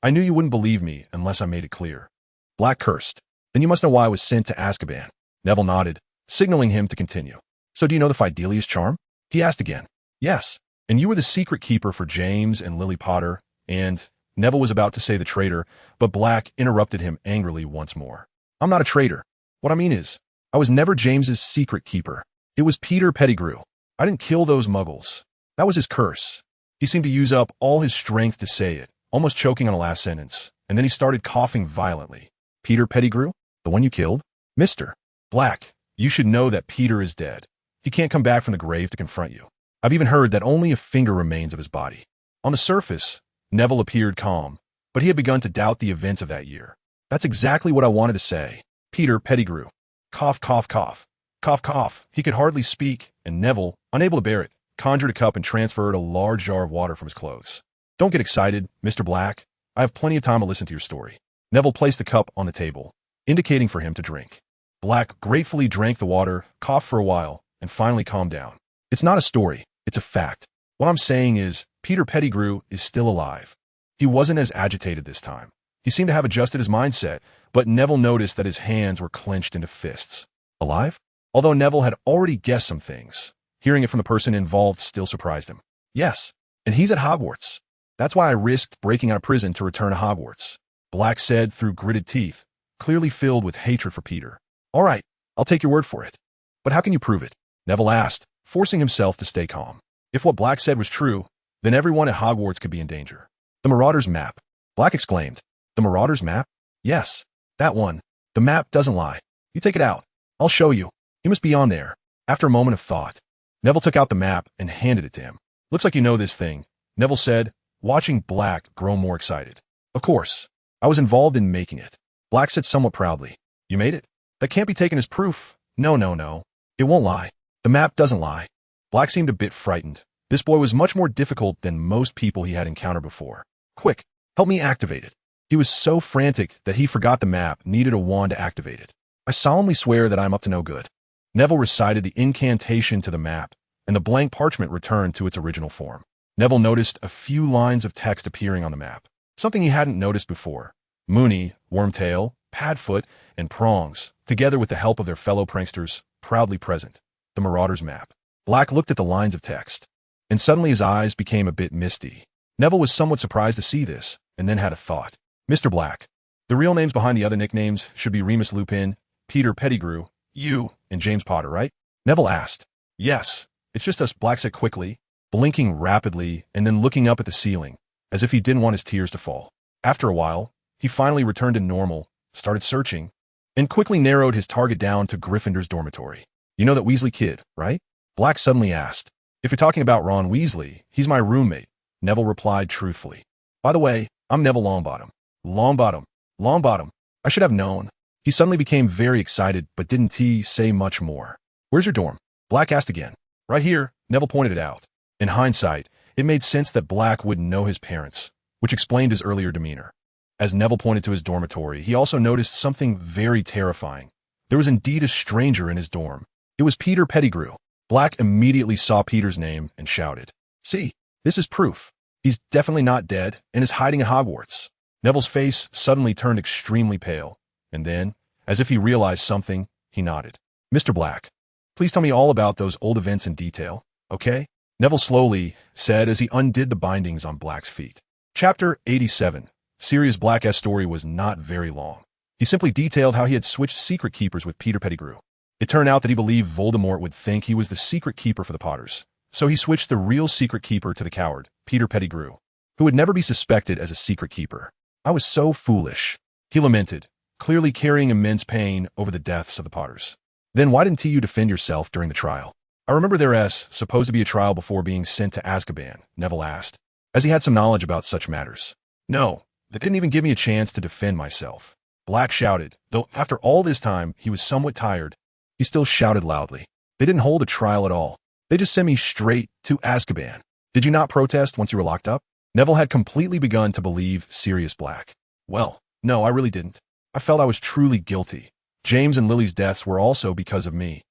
I knew you wouldn't believe me unless I made it clear." Black cursed. "Then you must know why I was sent to Azkaban." Neville nodded, signaling him to continue. "So do you know the Fidelius charm?" He asked again. "Yes, and you were the secret keeper for James and Lily Potter, and..." Neville was about to say the traitor, but Black interrupted him angrily once more. "I'm not a traitor. What I mean is, I was never James's secret keeper. It was Peter Pettigrew. I didn't kill those muggles. That was his curse." He seemed to use up all his strength to say it, almost choking on the last sentence, and then he started coughing violently. "Peter Pettigrew? The one you killed? Mr. Black, you should know that Peter is dead. He can't come back from the grave to confront you. I've even heard that only a finger remains of his body." On the surface, Neville appeared calm, but he had begun to doubt the events of that year. "That's exactly what I wanted to say. Peter Pettigrew." Cough, cough, cough. Cough, cough. He could hardly speak, and Neville, unable to bear it, conjured a cup and transferred a large jar of water from his clothes. "Don't get excited, Mr. Black. I have plenty of time to listen to your story." Neville placed the cup on the table, indicating for him to drink. Black gratefully drank the water, coughed for a while, and finally calmed down. "It's not a story, it's a fact. What I'm saying is, Peter Pettigrew is still alive." He wasn't as agitated this time. He seemed to have adjusted his mindset, but Neville noticed that his hands were clenched into fists. Alive? Although Neville had already guessed some things, hearing it from the person involved still surprised him. "Yes, and he's at Hogwarts. That's why I risked breaking out of prison to return to Hogwarts," Black said through gritted teeth, clearly filled with hatred for Peter. "All right, I'll take your word for it. But how can you prove it?" Neville asked, forcing himself to stay calm. If what Black said was true, then everyone at Hogwarts could be in danger. The Marauder's map. Black exclaimed. The Marauder's map? Yes, that one. The map doesn't lie. You take it out. I'll show you. You must be on there. After a moment of thought, Neville took out the map and handed it to him. Looks like you know this thing, Neville said, watching Black grow more excited. Of course. I was involved in making it. Black said somewhat proudly. You made it? That can't be taken as proof. No. It won't lie. The map doesn't lie. Black seemed a bit frightened. This boy was much more difficult than most people he had encountered before. Quick, help me activate it. He was so frantic that he forgot the map needed a wand to activate it. I solemnly swear that I'm up to no good. Neville recited the incantation to the map, and the blank parchment returned to its original form. Neville noticed a few lines of text appearing on the map, something he hadn't noticed before. Moony, Wormtail, Padfoot, and Prongs, together with the help of their fellow pranksters, proudly present. The Marauder's map. Black looked at the lines of text, and suddenly his eyes became a bit misty. Neville was somewhat surprised to see this, and then had a thought. Mr. Black, the real names behind the other nicknames should be Remus Lupin, Peter Pettigrew, you, and James Potter, right? Neville asked. Yes, it's just us, Black said quickly, blinking rapidly and then looking up at the ceiling, as if he didn't want his tears to fall. After a while, he finally returned to normal, started searching, and quickly narrowed his target down to Gryffindor's dormitory. You know that Weasley kid, right? Black suddenly asked. If you're talking about Ron Weasley, he's my roommate, Neville replied truthfully. By the way, I'm Neville Longbottom. Longbottom. I should have known. He suddenly became very excited, but didn't say much more. Where's your dorm? Black asked again. Right here, Neville pointed it out. In hindsight, it made sense that Black wouldn't know his parents, which explained his earlier demeanor. As Neville pointed to his dormitory, he also noticed something very terrifying. There was indeed a stranger in his dorm. It was Peter Pettigrew. Black immediately saw Peter's name and shouted. See, this is proof. He's definitely not dead and is hiding at Hogwarts. Neville's face suddenly turned extremely pale, and then, as if he realized something, he nodded. Mr. Black, please tell me all about those old events in detail, okay? Neville slowly said as he undid the bindings on Black's feet. Chapter 87. Sirius Black's story was not very long. He simply detailed how he had switched secret keepers with Peter Pettigrew. It turned out that he believed Voldemort would think he was the secret keeper for the Potters, so he switched the real secret keeper to the coward, Peter Pettigrew, who would never be suspected as a secret keeper. I was so foolish, he lamented, clearly carrying immense pain over the deaths of the Potters. Then why didn't you defend yourself during the trial? I remember there's supposed to be a trial before being sent to Azkaban, Neville asked, as he had some knowledge about such matters. No, they didn't even give me a chance to defend myself. Black shouted, though after all this time he was somewhat tired. He still shouted loudly. They didn't hold a trial at all. They just sent me straight to Azkaban. Did you not protest once you were locked up? Neville had completely begun to believe Sirius Black. Well, no, I really didn't. I felt I was truly guilty. James and Lily's deaths were also because of me.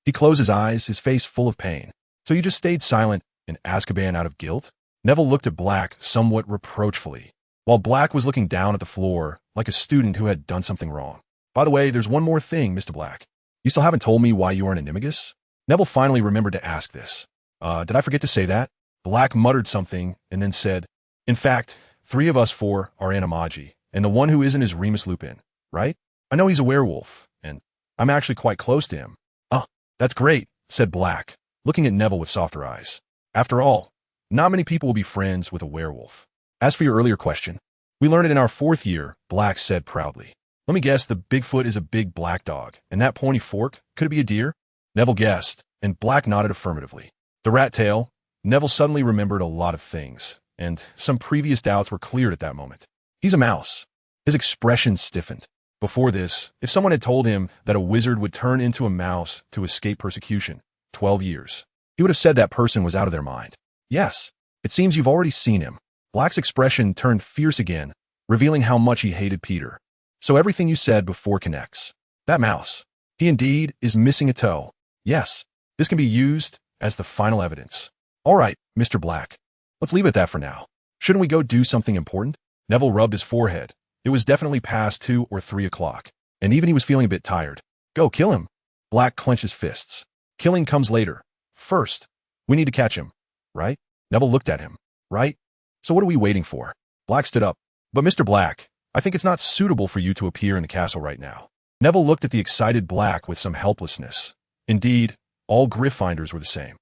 He closed his eyes, his face full of pain. So you just stayed silent in Azkaban out of guilt? Neville looked at Black somewhat reproachfully, while Black was looking down at the floor like a student who had done something wrong. By the way, there's one more thing, Mr. Black. You still haven't told me why you are an animagus? Neville finally remembered to ask this. Did I forget to say that? Black muttered something and then said, in fact, 3 of us 4 are animagi, and the one who isn't is Remus Lupin, right? I know he's a werewolf, and I'm actually quite close to him. Oh, that's great, said Black, looking at Neville with softer eyes. After all, not many people will be friends with a werewolf. As for your earlier question, we learned it in our 4th year, Black said proudly. Let me guess, the Bigfoot is a big black dog, and that pointy fork, could it be a deer? Neville guessed, and Black nodded affirmatively. The rat tail. Neville suddenly remembered a lot of things, and some previous doubts were cleared at that moment. He's a mouse. His expression stiffened. Before this, if someone had told him that a wizard would turn into a mouse to escape persecution, 12 years, he would have said that person was out of their mind. Yes, it seems you've already seen him. Black's expression turned fierce again, revealing how much he hated Peter. So everything you said before connects. That mouse. He indeed is missing a toe. Yes, this can be used as the final evidence. All right, Mr. Black. Let's leave it at that for now. Shouldn't we go do something important? Neville rubbed his forehead. It was definitely past 2 or 3 o'clock, and even he was feeling a bit tired. Go kill him. Black clenched his fists. Killing comes later. First, we need to catch him. Right? Neville looked at him. Right? So what are we waiting for? Black stood up. But Mr. Black, I think it's not suitable for you to appear in the castle right now. Neville looked at the excited Black with some helplessness. Indeed, all Gryffindors were the same.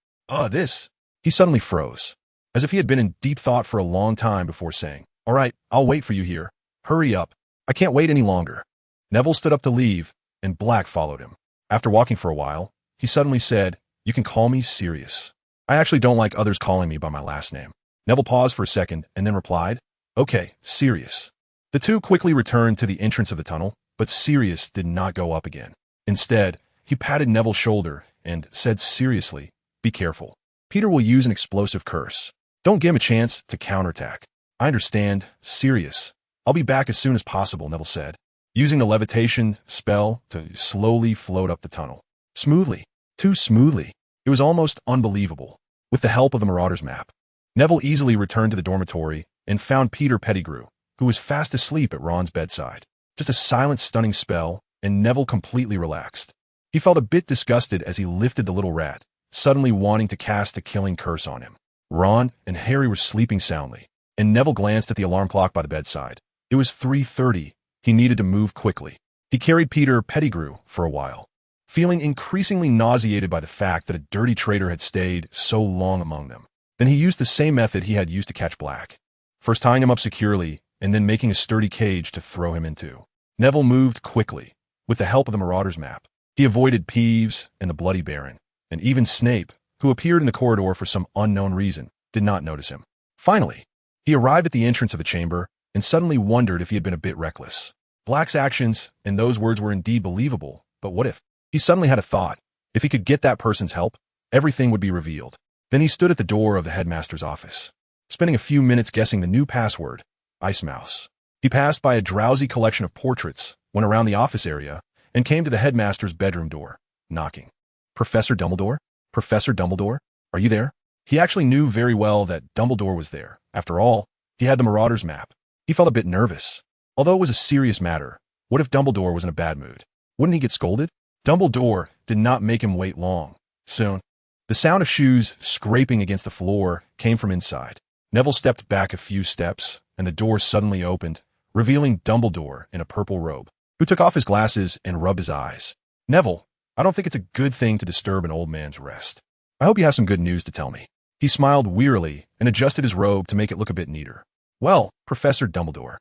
This. He suddenly froze, as if he had been in deep thought for a long time before saying, "All right, I'll wait for you here. Hurry up. I can't wait any longer." Neville stood up to leave, and Black followed him. After walking for a while, he suddenly said, "You can call me Sirius. I actually don't like others calling me by my last name." Neville paused for a second and then replied, "Okay, Sirius." The two quickly returned to the entrance of the tunnel, but Sirius did not go up again. Instead, he patted Neville's shoulder and said seriously, "Be careful. Peter will use an explosive curse. Don't give him a chance to counterattack." "I understand, Sirius. I'll be back as soon as possible," Neville said, using the levitation spell to slowly float up the tunnel. Smoothly. Too smoothly. It was almost unbelievable. With the help of the Marauder's map, Neville easily returned to the dormitory and found Peter Pettigrew, who was fast asleep at Ron's bedside. Just a silent, stunning spell, and Neville completely relaxed. He felt a bit disgusted as he lifted the little rat, suddenly wanting to cast a killing curse on him. Ron and Harry were sleeping soundly, and Neville glanced at the alarm clock by the bedside. It was 3:30. He needed to move quickly. He carried Peter Pettigrew for a while, feeling increasingly nauseated by the fact that a dirty traitor had stayed so long among them. Then he used the same method he had used to catch Black, first tying him up securely and then making a sturdy cage to throw him into. Neville moved quickly. With the help of the Marauder's map, he avoided Peeves and the Bloody Baron, and even Snape, who appeared in the corridor for some unknown reason, did not notice him. Finally, he arrived at the entrance of the chamber and suddenly wondered if he had been a bit reckless. Black's actions and those words were indeed believable, but what if? He suddenly had a thought. If he could get that person's help, everything would be revealed. Then he stood at the door of the headmaster's office, spending a few minutes guessing the new password, Ice Mouse. He passed by a drowsy collection of portraits, went around the office area, and came to the headmaster's bedroom door, knocking. "Professor Dumbledore? Professor Dumbledore? Are you there?" He actually knew very well that Dumbledore was there. After all, he had the Marauder's map. He felt a bit nervous. Although it was a serious matter, what if Dumbledore was in a bad mood? Wouldn't he get scolded? Dumbledore did not make him wait long. Soon, the sound of shoes scraping against the floor came from inside. Neville stepped back a few steps, and the door suddenly opened, revealing Dumbledore in a purple robe, who took off his glasses and rubbed his eyes. "Neville, I don't think it's a good thing to disturb an old man's rest. I hope you have some good news to tell me." He smiled wearily and adjusted his robe to make it look a bit neater. "Well, Professor Dumbledore,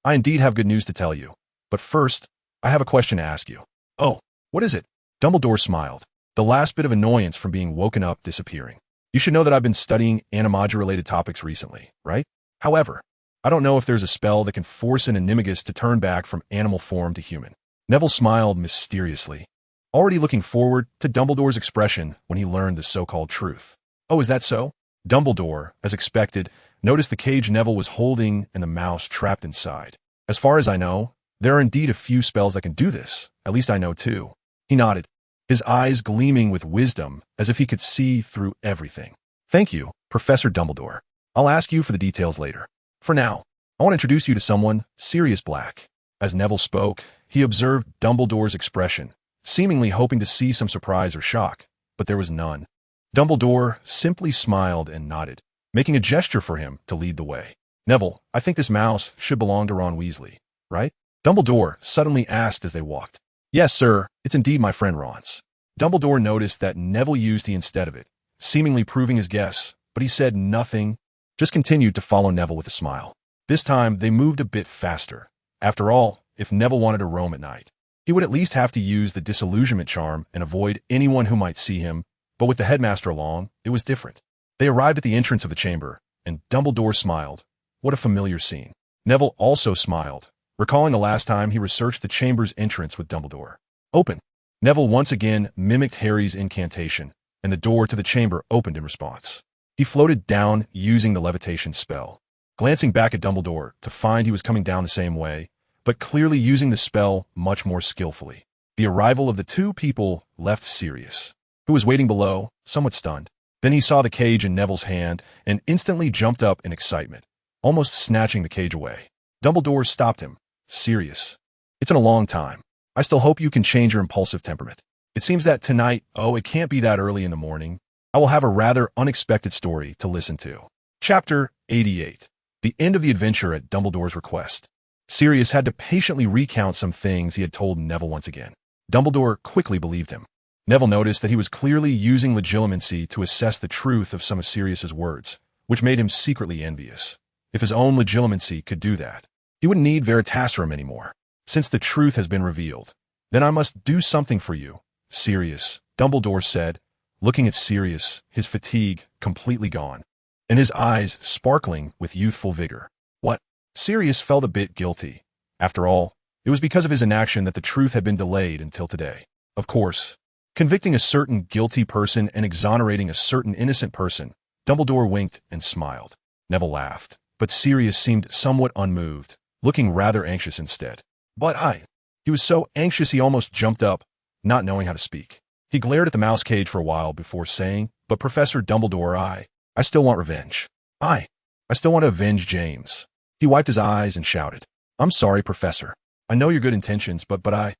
I indeed have good news to tell you. But first, I have a question to ask you." "Oh, what is it?" Dumbledore smiled, the last bit of annoyance from being woken up disappearing. "You should know that I've been studying animagia-related topics recently, right? However, I don't know if there's a spell that can force an animagus to turn back from animal form to human." Neville smiled mysteriously, already looking forward to Dumbledore's expression when he learned the so-called truth. "Oh, is that so?" Dumbledore, as expected, noticed the cage Neville was holding and the mouse trapped inside. "As far as I know, there are indeed a few spells that can do this. At least I know two." He nodded, his eyes gleaming with wisdom as if he could see through everything. "Thank you, Professor Dumbledore. I'll ask you for the details later. For now, I want to introduce you to someone, Sirius Black." As Neville spoke, he observed Dumbledore's expression, seemingly hoping to see some surprise or shock, but there was none. Dumbledore simply smiled and nodded, making a gesture for him to lead the way. "Neville, I think this mouse should belong to Ron Weasley, right?" Dumbledore suddenly asked as they walked. "Yes, sir, it's indeed my friend Ron's." Dumbledore noticed that Neville used he instead of it, seemingly proving his guess, but he said nothing, just continued to follow Neville with a smile. This time, they moved a bit faster. After all, if Neville wanted to roam at night, he would at least have to use the disillusionment charm and avoid anyone who might see him, but with the headmaster along, it was different. They arrived at the entrance of the chamber, and Dumbledore smiled. What a familiar scene. Neville also smiled, recalling the last time he researched the chamber's entrance with Dumbledore. "Open." Neville once again mimicked Harry's incantation, and the door to the chamber opened in response. He floated down using the levitation spell, glancing back at Dumbledore to find he was coming down the same way, but clearly using the spell much more skillfully. The arrival of the two people left Sirius, who was waiting below, somewhat stunned. Then he saw the cage in Neville's hand and instantly jumped up in excitement, almost snatching the cage away. Dumbledore stopped him. "Sirius, it's been a long time. I still hope you can change your impulsive temperament. It seems that tonight, it can't be that early in the morning, I will have a rather unexpected story to listen to." Chapter 88. The end of the adventure at Dumbledore's request. Sirius had to patiently recount some things he had told Neville once again. Dumbledore quickly believed him. Neville noticed that he was clearly using legilimency to assess the truth of some of Sirius's words, which made him secretly envious. If his own legilimency could do that, he wouldn't need Veritaserum anymore. Since the truth has been revealed, then I must do something for you, Sirius, Dumbledore said, looking at Sirius, his fatigue completely gone, and his eyes sparkling with youthful vigor. What? Sirius felt a bit guilty. After all, it was because of his inaction that the truth had been delayed until today. Of course, convicting a certain guilty person and exonerating a certain innocent person, Dumbledore winked and smiled. Neville laughed, but Sirius seemed somewhat unmoved, looking rather anxious instead. He was so anxious he almost jumped up, not knowing how to speak. He glared at the mouse cage for a while before saying, "But Professor Dumbledore, I still want revenge. I still want to avenge James." He wiped his eyes and shouted, "I'm sorry, Professor. I know your good intentions, but I—"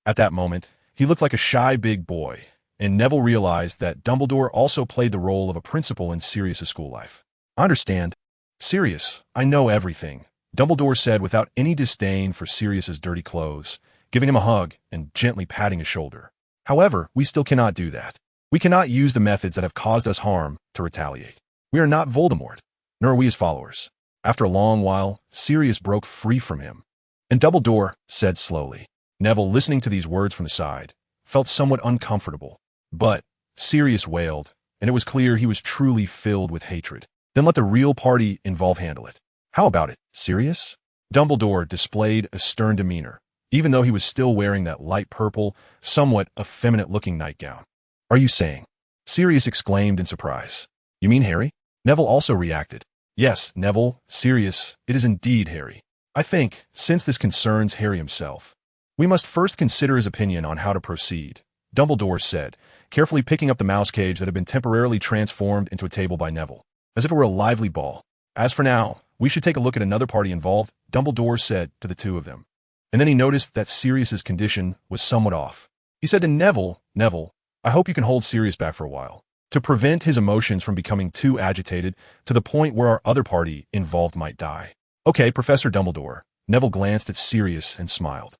At that moment, he looked like a shy big boy, and Neville realized that Dumbledore also played the role of a principal in Sirius's school life. "I understand. Sirius, I know everything," Dumbledore said without any disdain for Sirius's dirty clothes, giving him a hug and gently patting his shoulder. "However, we still cannot do that. We cannot use the methods that have caused us harm to retaliate. We are not Voldemort, nor are we his followers." After a long while, Sirius broke free from him, and Dumbledore said slowly. Neville, listening to these words from the side, felt somewhat uncomfortable. But Sirius wailed, and it was clear he was truly filled with hatred. "Then let the real party involved handle it. How about it, Sirius?" Dumbledore displayed a stern demeanor, even though he was still wearing that light purple, somewhat effeminate-looking nightgown. "Are you saying?" Sirius exclaimed in surprise. "You mean Harry?" Neville also reacted. "Yes, Neville, Sirius, it is indeed Harry. I think, since this concerns Harry himself, we must first consider his opinion on how to proceed," Dumbledore said, carefully picking up the mouse cage that had been temporarily transformed into a table by Neville, as if it were a lively ball. "As for now, we should take a look at another party involved," Dumbledore said to the two of them. And then he noticed that Sirius's condition was somewhat off. He said to Neville, "Neville, I hope you can hold Sirius back for a while, to prevent his emotions from becoming too agitated to the point where our other party involved might die." "Okay, Professor Dumbledore." Neville glanced at Sirius and smiled.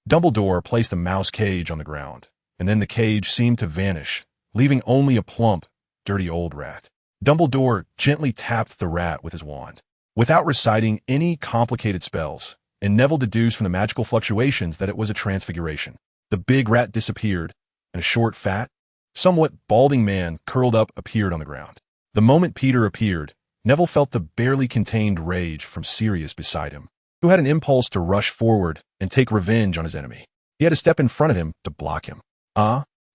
Dumbledore placed the mouse cage on the ground, and then the cage seemed to vanish, leaving only a plump, dirty old rat. Dumbledore gently tapped the rat with his wand, without reciting any complicated spells, and Neville deduced from the magical fluctuations that it was a transfiguration. The big rat disappeared, and a short, fat, somewhat balding man curled up appeared on the ground. The moment Peter appeared, Neville felt the barely contained rage from Sirius beside him, who had an impulse to rush forward and take revenge on his enemy. He had to step in front of him to block him.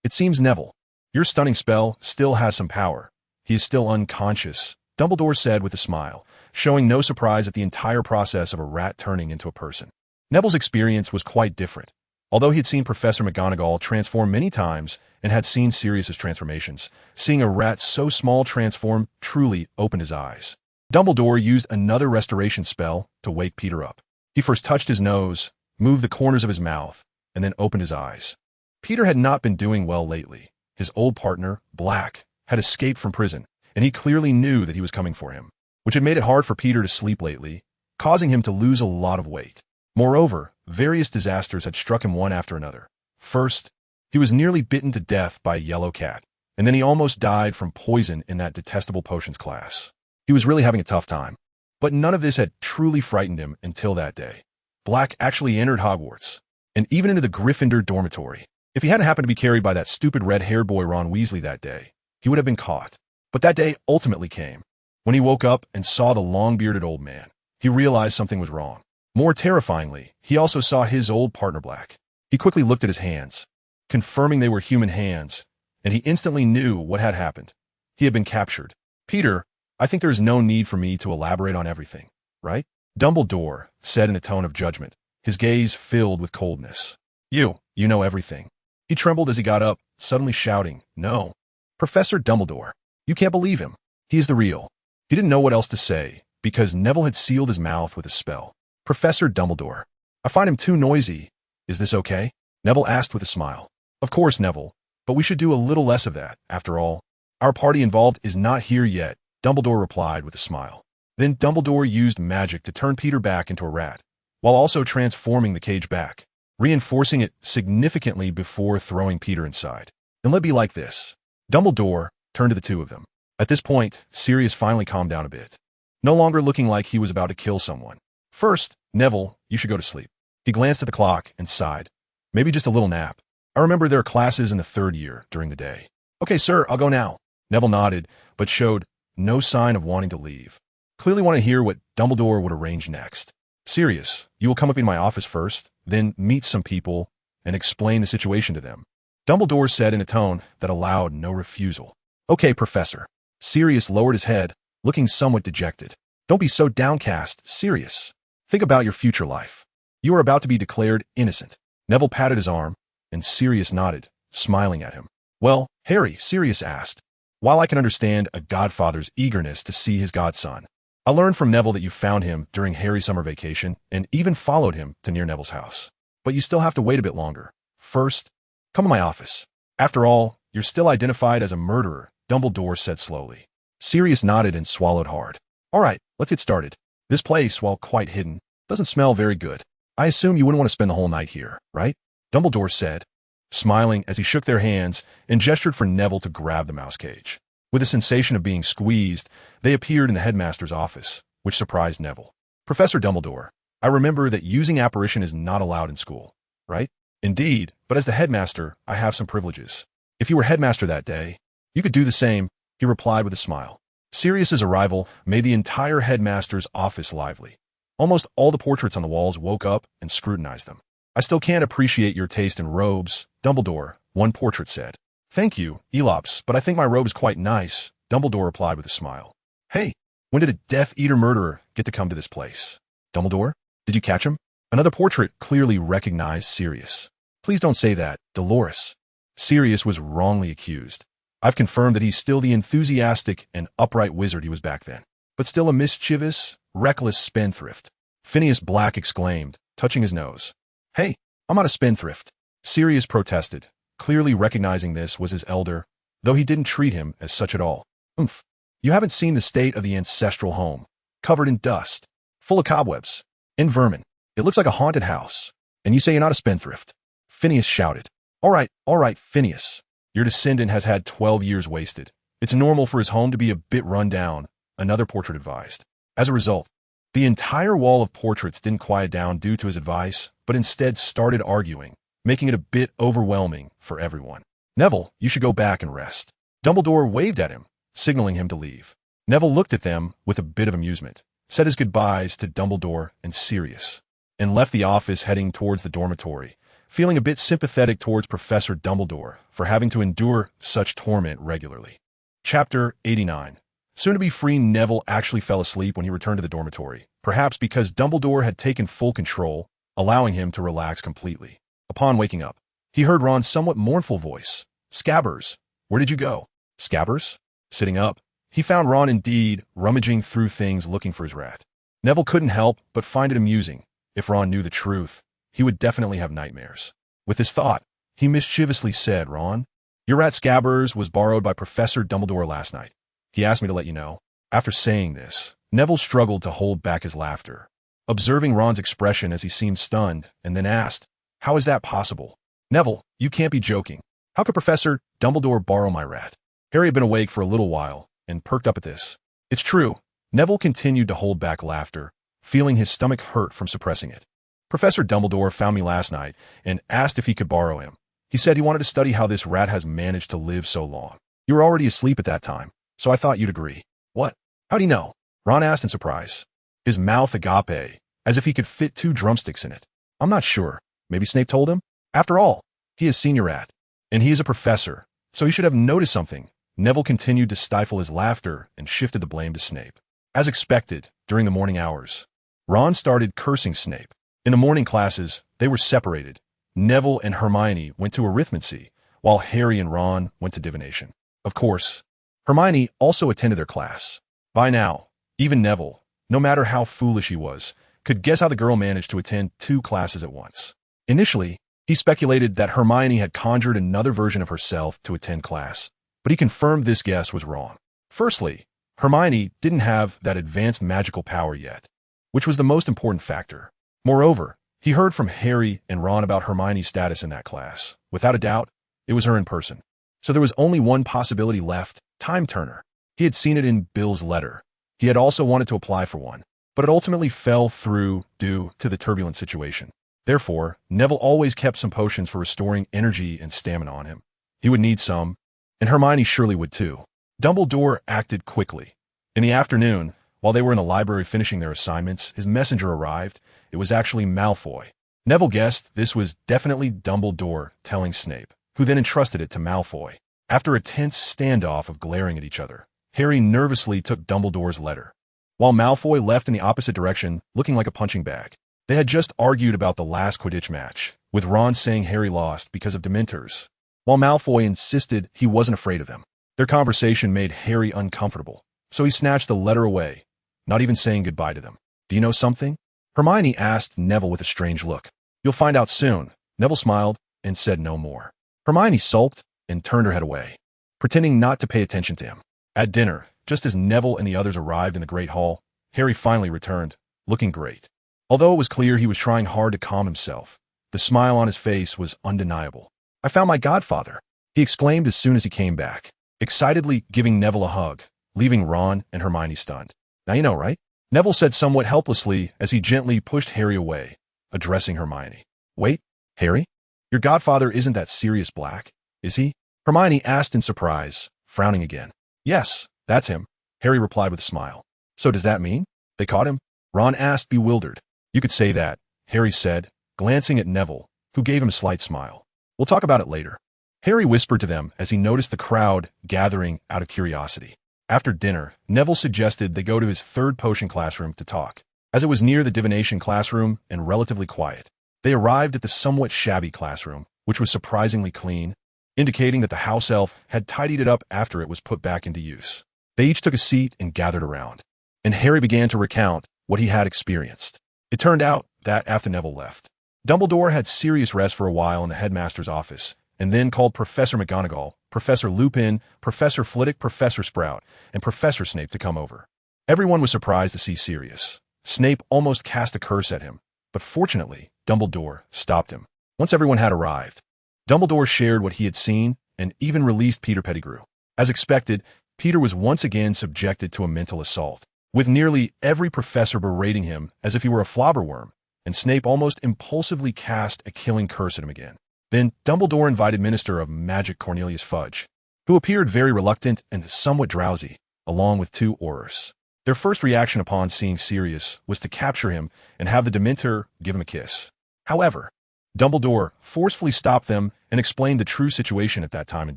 It seems, Neville, your stunning spell still has some power. He is still unconscious," Dumbledore said with a smile, showing no surprise at the entire process of a rat turning into a person. Neville's experience was quite different. Although he had seen Professor McGonagall transform many times and had seen Sirius's transformations, seeing a rat so small transform truly opened his eyes. Dumbledore used another restoration spell to wake Peter up. He first touched his nose, moved the corners of his mouth, and then opened his eyes. Peter had not been doing well lately. His old partner, Black, had escaped from prison, and he clearly knew that he was coming for him, which had made it hard for Peter to sleep lately, causing him to lose a lot of weight. Moreover, various disasters had struck him one after another. First, he was nearly bitten to death by a yellow cat, and then he almost died from poison in that detestable potions class. He was really having a tough time. But none of this had truly frightened him until that day. Black actually entered Hogwarts, and even into the Gryffindor dormitory. If he hadn't happened to be carried by that stupid red-haired boy Ron Weasley that day, he would have been caught. But that day ultimately came. When he woke up and saw the long-bearded old man, he realized something was wrong. More terrifyingly, he also saw his old partner Black. He quickly looked at his hands, confirming they were human hands, and he instantly knew what had happened. He had been captured. "Peter, I think there is no need for me to elaborate on everything, right?" Dumbledore said in a tone of judgment, his gaze filled with coldness. You know everything." He trembled as he got up, suddenly shouting, "No. Professor Dumbledore, you can't believe him. He is the real." He didn't know what else to say, because Neville had sealed his mouth with a spell. "Professor Dumbledore, I find him too noisy. Is this okay?" Neville asked with a smile. "Of course, Neville, but we should do a little less of that, after all. Our party involved is not here yet," Dumbledore replied with a smile. Then Dumbledore used magic to turn Peter back into a rat, while also transforming the cage back, reinforcing it significantly before throwing Peter inside. Then let it be like this. Dumbledore turned to the two of them. At this point, Sirius finally calmed down a bit, no longer looking like he was about to kill someone. First, Neville, you should go to sleep. He glanced at the clock and sighed. Maybe just a little nap. I remember there are classes in the 3rd year during the day. Okay, sir, I'll go now. Neville nodded, but showed no sign of wanting to leave. Clearly wanted to hear what Dumbledore would arrange next. Sirius, you will come up in my office first, then meet some people and explain the situation to them. Dumbledore said in a tone that allowed no refusal. Okay, Professor. Sirius lowered his head, looking somewhat dejected. Don't be so downcast, Sirius. Think about your future life. You are about to be declared innocent. Neville patted his arm, and Sirius nodded, smiling at him. Well, Harry, Sirius asked, while I can understand a godfather's eagerness to see his godson, I learned from Neville that you found him during Harry's summer vacation and even followed him to near Neville's house. But you still have to wait a bit longer. First, come to my office. After all, you're still identified as a murderer, Dumbledore said slowly. Sirius nodded and swallowed hard. All right, let's get started. This place, while quite hidden, doesn't smell very good. I assume you wouldn't want to spend the whole night here, right? Dumbledore said, smiling as he shook their hands and gestured for Neville to grab the mouse cage. With a sensation of being squeezed, they appeared in the headmaster's office, which surprised Neville. Professor Dumbledore, I remember that using apparition is not allowed in school, right? Indeed, but as the headmaster, I have some privileges. If you were headmaster that day, you could do the same, he replied with a smile. Sirius's arrival made the entire headmaster's office lively. Almost all the portraits on the walls woke up and scrutinized them. I still can't appreciate your taste in robes, Dumbledore, one portrait said. Thank you, Elops, but I think my robe is quite nice, Dumbledore replied with a smile. Hey, when did a Death Eater murderer get to come to this place? Dumbledore, did you catch him? Another portrait clearly recognized Sirius. Please don't say that, Dolores. Sirius was wrongly accused. I've confirmed that he's still the enthusiastic and upright wizard he was back then, but still a mischievous, reckless spendthrift. Phineas Black exclaimed, touching his nose. Hey, I'm not a spendthrift. Sirius protested, clearly recognizing this was his elder, though he didn't treat him as such at all. Oomph. You haven't seen the state of the ancestral home, covered in dust, full of cobwebs, and vermin. It looks like a haunted house. And you say you're not a spendthrift. Phineas shouted. All right, Phineas. Your descendant has had 12 years wasted. It's normal for his home to be a bit run down, another portrait advised. As a result, the entire wall of portraits didn't quiet down due to his advice, but instead started arguing, making it a bit overwhelming for everyone. Neville, you should go back and rest. Dumbledore waved at him, signaling him to leave. Neville looked at them with a bit of amusement, said his goodbyes to Dumbledore and Sirius, and left the office heading towards the dormitory, feeling a bit sympathetic towards Professor Dumbledore for having to endure such torment regularly. Chapter 89. Soon-to-be-free Neville actually fell asleep when he returned to the dormitory, perhaps because Dumbledore had taken full control, allowing him to relax completely. Upon waking up, he heard Ron's somewhat mournful voice. Scabbers, where did you go? Scabbers? Sitting up, he found Ron indeed rummaging through things looking for his rat. Neville couldn't help but find it amusing. If Ron knew the truth, he would definitely have nightmares. With this thought, he mischievously said, Ron, your rat Scabbers was borrowed by Professor Dumbledore last night. He asked me to let you know. After saying this, Neville struggled to hold back his laughter, observing Ron's expression as he seemed stunned, and then asked, how is that possible? Neville, you can't be joking. How could Professor Dumbledore borrow my rat? Harry had been awake for a little while and perked up at this. It's true. Neville continued to hold back laughter, feeling his stomach hurt from suppressing it. Professor Dumbledore found me last night and asked if he could borrow him. He said he wanted to study how this rat has managed to live so long. You were already asleep at that time, so I thought you'd agree. What? How'd he know? Ron asked in surprise, his mouth agape, as if he could fit 2 drumsticks in it. I'm not sure. Maybe Snape told him? After all, he is senior rat, and he is a professor, so he should have noticed something. Neville continued to stifle his laughter and shifted the blame to Snape. As expected, during the morning hours, Ron started cursing Snape. In the morning classes, they were separated. Neville and Hermione went to arithmancy, while Harry and Ron went to divination. Of course, Hermione also attended their class. By now, even Neville, no matter how foolish he was, could guess how the girl managed to attend 2 classes at once. Initially, he speculated that Hermione had conjured another version of herself to attend class, but he confirmed this guess was wrong. Firstly, Hermione didn't have that advanced magical power yet, which was the most important factor. Moreover, he heard from Harry and Ron about Hermione's status in that class. Without a doubt, it was her in person. So there was only one possibility left: time turner. He had seen it in Bill's letter. He had also wanted to apply for one, but it ultimately fell through due to the turbulent situation. Therefore, Neville always kept some potions for restoring energy and stamina on him. He would need some, and Hermione surely would too. Dumbledore acted quickly. In the afternoon, while they were in the library finishing their assignments, his messenger arrived. It was actually Malfoy. Neville guessed this was definitely Dumbledore telling Snape, who then entrusted it to Malfoy. After a tense standoff of glaring at each other, Harry nervously took Dumbledore's letter, while Malfoy left in the opposite direction, looking like a punching bag. They had just argued about the last Quidditch match, with Ron saying Harry lost because of Dementors, while Malfoy insisted he wasn't afraid of them. Their conversation made Harry uncomfortable, so he snatched the letter away, not even saying goodbye to them. "Do you know something?" Hermione asked Neville with a strange look. "You'll find out soon." Neville smiled and said no more. Hermione sulked and turned her head away, pretending not to pay attention to him. At dinner, just as Neville and the others arrived in the Great Hall, Harry finally returned, looking great. Although it was clear he was trying hard to calm himself, the smile on his face was undeniable. "I found my godfather," he exclaimed as soon as he came back, excitedly giving Neville a hug, leaving Ron and Hermione stunned. "Now you know, right?" Neville said somewhat helplessly as he gently pushed Harry away, addressing Hermione. "Wait, Harry? Your godfather isn't that Sirius Black, is he?" Hermione asked in surprise, frowning again. "Yes, that's him," Harry replied with a smile. "So does that mean they caught him?" Ron asked, bewildered. "You could say that," Harry said, glancing at Neville, who gave him a slight smile. "We'll talk about it later." Harry whispered to them as he noticed the crowd gathering out of curiosity. After dinner, Neville suggested they go to his third potion classroom to talk, as it was near the divination classroom and relatively quiet. They arrived at the somewhat shabby classroom, which was surprisingly clean, indicating that the house elf had tidied it up after it was put back into use. They each took a seat and gathered around, and Harry began to recount what he had experienced. It turned out that after Neville left, Dumbledore had serious rest for a while in the headmaster's office, and then called Professor McGonagall, Professor Lupin, Professor Flitwick, Professor Sprout, and Professor Snape to come over. Everyone was surprised to see Sirius. Snape almost cast a curse at him, but fortunately, Dumbledore stopped him. Once everyone had arrived, Dumbledore shared what he had seen and even released Peter Pettigrew. As expected, Peter was once again subjected to a mental assault, with nearly every professor berating him as if he were a flobberworm, and Snape almost impulsively cast a killing curse at him again. Then Dumbledore invited Minister of Magic Cornelius Fudge, who appeared very reluctant and somewhat drowsy, along with two Aurors. Their first reaction upon seeing Sirius was to capture him and have the Dementor give him a kiss. However, Dumbledore forcefully stopped them and explained the true situation at that time in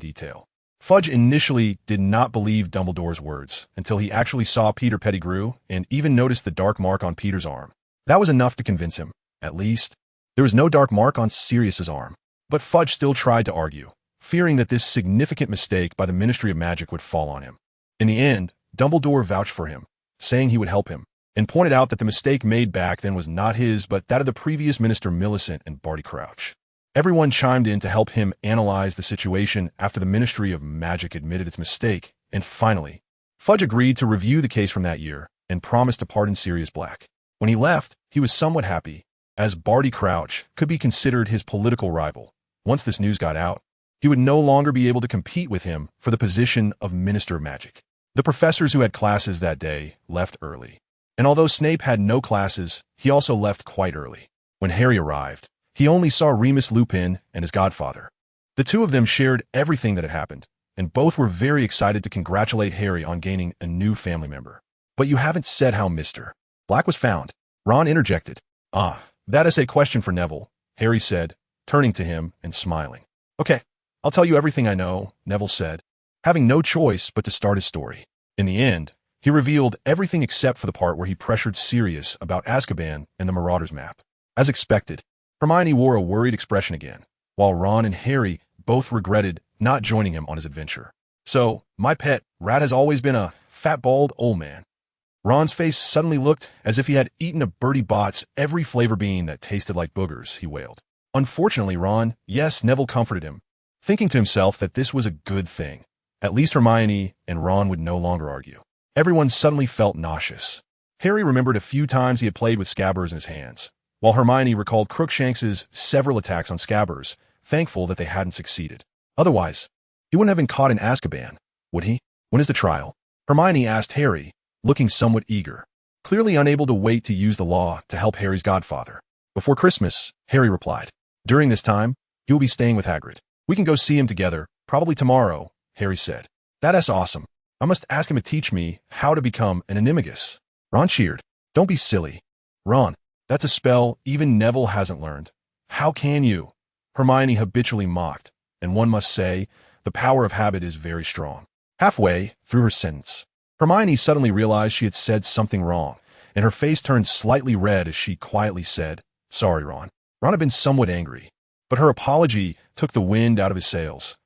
detail. Fudge initially did not believe Dumbledore's words until he actually saw Peter Pettigrew and even noticed the dark mark on Peter's arm. That was enough to convince him. At least, there was no dark mark on Sirius's arm. But Fudge still tried to argue, fearing that this significant mistake by the Ministry of Magic would fall on him. In the end, Dumbledore vouched for him, saying he would help him, and pointed out that the mistake made back then was not his but that of the previous Minister Millicent and Barty Crouch. Everyone chimed in to help him analyze the situation after the Ministry of Magic admitted its mistake, and finally, Fudge agreed to review the case from that year and promised to pardon Sirius Black. When he left, he was somewhat happy, as Barty Crouch could be considered his political rival. Once this news got out, he would no longer be able to compete with him for the position of Minister of Magic. The professors who had classes that day left early, and although Snape had no classes, he also left quite early. When Harry arrived, he only saw Remus Lupin and his godfather. The two of them shared everything that had happened, and both were very excited to congratulate Harry on gaining a new family member. "But you haven't said how Mr. Black was found," Ron interjected. "Ah, that is a question for Neville," Harry said, turning to him and smiling. "Okay, I'll tell you everything I know," Neville said, having no choice but to start his story. In the end, he revealed everything except for the part where he pressured Sirius about Azkaban and the Marauders map. As expected, Hermione wore a worried expression again, while Ron and Harry both regretted not joining him on his adventure. "So, my pet rat has always been a fat, bald old man." Ron's face suddenly looked as if he had eaten a Bertie Bott's every flavor bean that tasted like boogers, he wailed. "Unfortunately, Ron," yes, Neville comforted him, thinking to himself that this was a good thing. At least Hermione and Ron would no longer argue. Everyone suddenly felt nauseous. Harry remembered a few times he had played with Scabbers in his hands, while Hermione recalled Crookshanks's several attacks on Scabbers, thankful that they hadn't succeeded. Otherwise, He wouldn't have been caught in Azkaban, would he? When is the trial? Hermione asked Harry, looking somewhat eager, clearly unable to wait to use the law to help Harry's godfather. Before Christmas, Harry replied. During this time, he will be staying with Hagrid. We can go see him together, probably tomorrow, Harry said. That's awesome. I must ask him to teach me how to become an animagus. Ron cheered. Don't be silly. Ron, that's a spell even Neville hasn't learned. How can you? Hermione habitually mocked, and one must say, the power of habit is very strong. Halfway through her sentence, Hermione suddenly realized she had said something wrong, and her face turned slightly red as she quietly said, Sorry, Ron. Ron had been somewhat angry, but her apology took the wind out of his sails.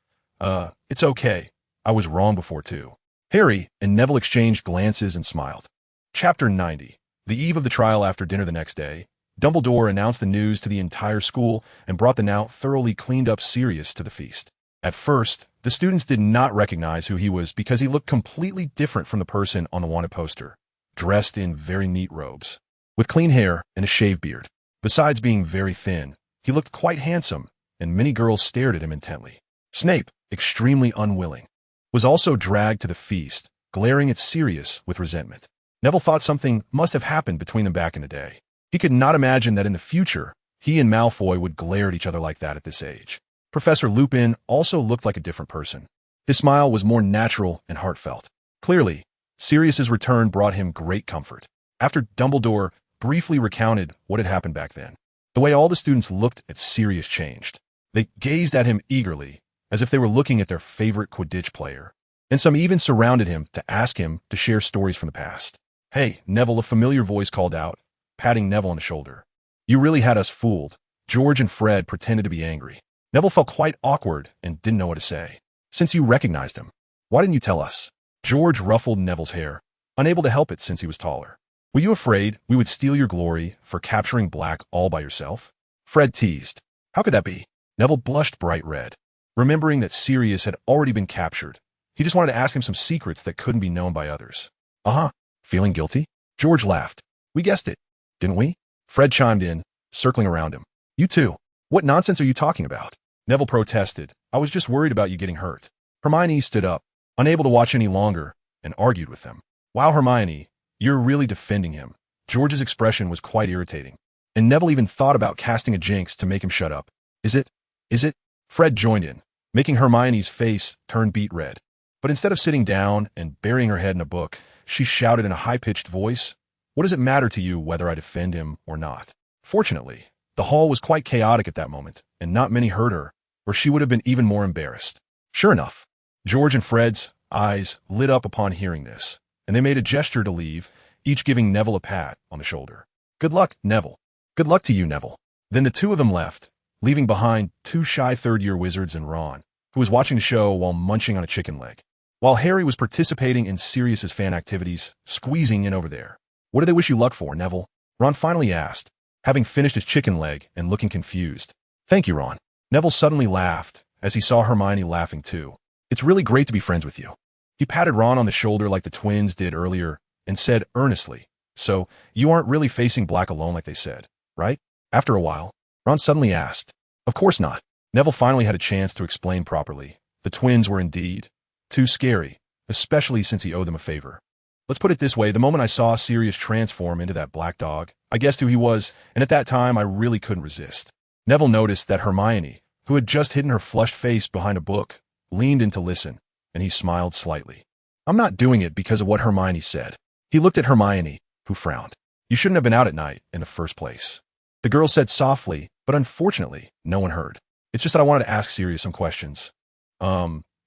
It's okay. I was wrong before too. Harry and Neville exchanged glances and smiled. Chapter 90. The eve of the trial. After dinner the next day, Dumbledore announced the news to the entire school and brought the now thoroughly cleaned up Sirius to the feast. At first, the students did not recognize who he was because he looked completely different from the person on the wanted poster, dressed in very neat robes, with clean hair and a shaved beard. Besides being very thin, he looked quite handsome, and many girls stared at him intently. Snape, extremely unwilling, was also dragged to the feast, glaring at Sirius with resentment. Neville thought something must have happened between them back in the day. He could not imagine that in the future, he and Malfoy would glare at each other like that at this age. Professor Lupin also looked like a different person. His smile was more natural and heartfelt. Clearly, Sirius's return brought him great comfort. After Dumbledore briefly recounted what had happened back then, the way all the students looked at Sirius changed. They gazed at him eagerly, as if they were looking at their favorite Quidditch player, and some even surrounded him to ask him to share stories from the past. Hey, Neville, a familiar voice called out, patting Neville on the shoulder. You really had us fooled. George and Fred pretended to be angry. Neville felt quite awkward and didn't know what to say. Since you recognized him, why didn't you tell us? George ruffled Neville's hair, unable to help it since he was taller. Were you afraid we would steal your glory for capturing Black all by yourself? Fred teased. How could that be? Neville blushed bright red, remembering that Sirius had already been captured. He just wanted to ask him some secrets that couldn't be known by others. Uh-huh. Feeling guilty? George laughed. We guessed it, didn't we? Fred chimed in, circling around him. You too. What nonsense are you talking about? Neville protested. I was just worried about you getting hurt. Hermione stood up, unable to watch any longer, and argued with them. Wow, Hermione, you're really defending him. George's expression was quite irritating, and Neville even thought about casting a jinx to make him shut up. Is it? Fred joined in, making Hermione's face turn beet red. But instead of sitting down and burying her head in a book, she shouted in a high-pitched voice, What does it matter to you whether I defend him or not? Fortunately, the hall was quite chaotic at that moment, and not many heard her, or she would have been even more embarrassed. Sure enough, George and Fred's eyes lit up upon hearing this, and they made a gesture to leave, each giving Neville a pat on the shoulder. Good luck, Neville. Good luck to you, Neville. Then the two of them left, leaving behind two shy third-year wizards and Ron, who was watching the show while munching on a chicken leg, while Harry was participating in Sirius's fan activities, squeezing in over there. What do they wish you luck for, Neville? Ron finally asked, having finished his chicken leg and looking confused. Thank you, Ron. Neville suddenly laughed as he saw Hermione laughing too. It's really great to be friends with you. He patted Ron on the shoulder like the twins did earlier and said earnestly, So, you aren't really facing Black alone like they said, right? After a while, Ron suddenly asked. Of course not. Neville finally had a chance to explain properly. The twins were indeed too scary, especially since he owed them a favor. Let's put it this way, the moment I saw Sirius transform into that black dog, I guessed who he was, and at that time I really couldn't resist. Neville noticed that Hermione, who had just hidden her flushed face behind a book, leaned in to listen, and he smiled slightly. I'm not doing it because of what Hermione said. He looked at Hermione, who frowned. You shouldn't have been out at night in the first place. The girl said softly, but unfortunately, no one heard. It's just that I wanted to ask Sirius some questions.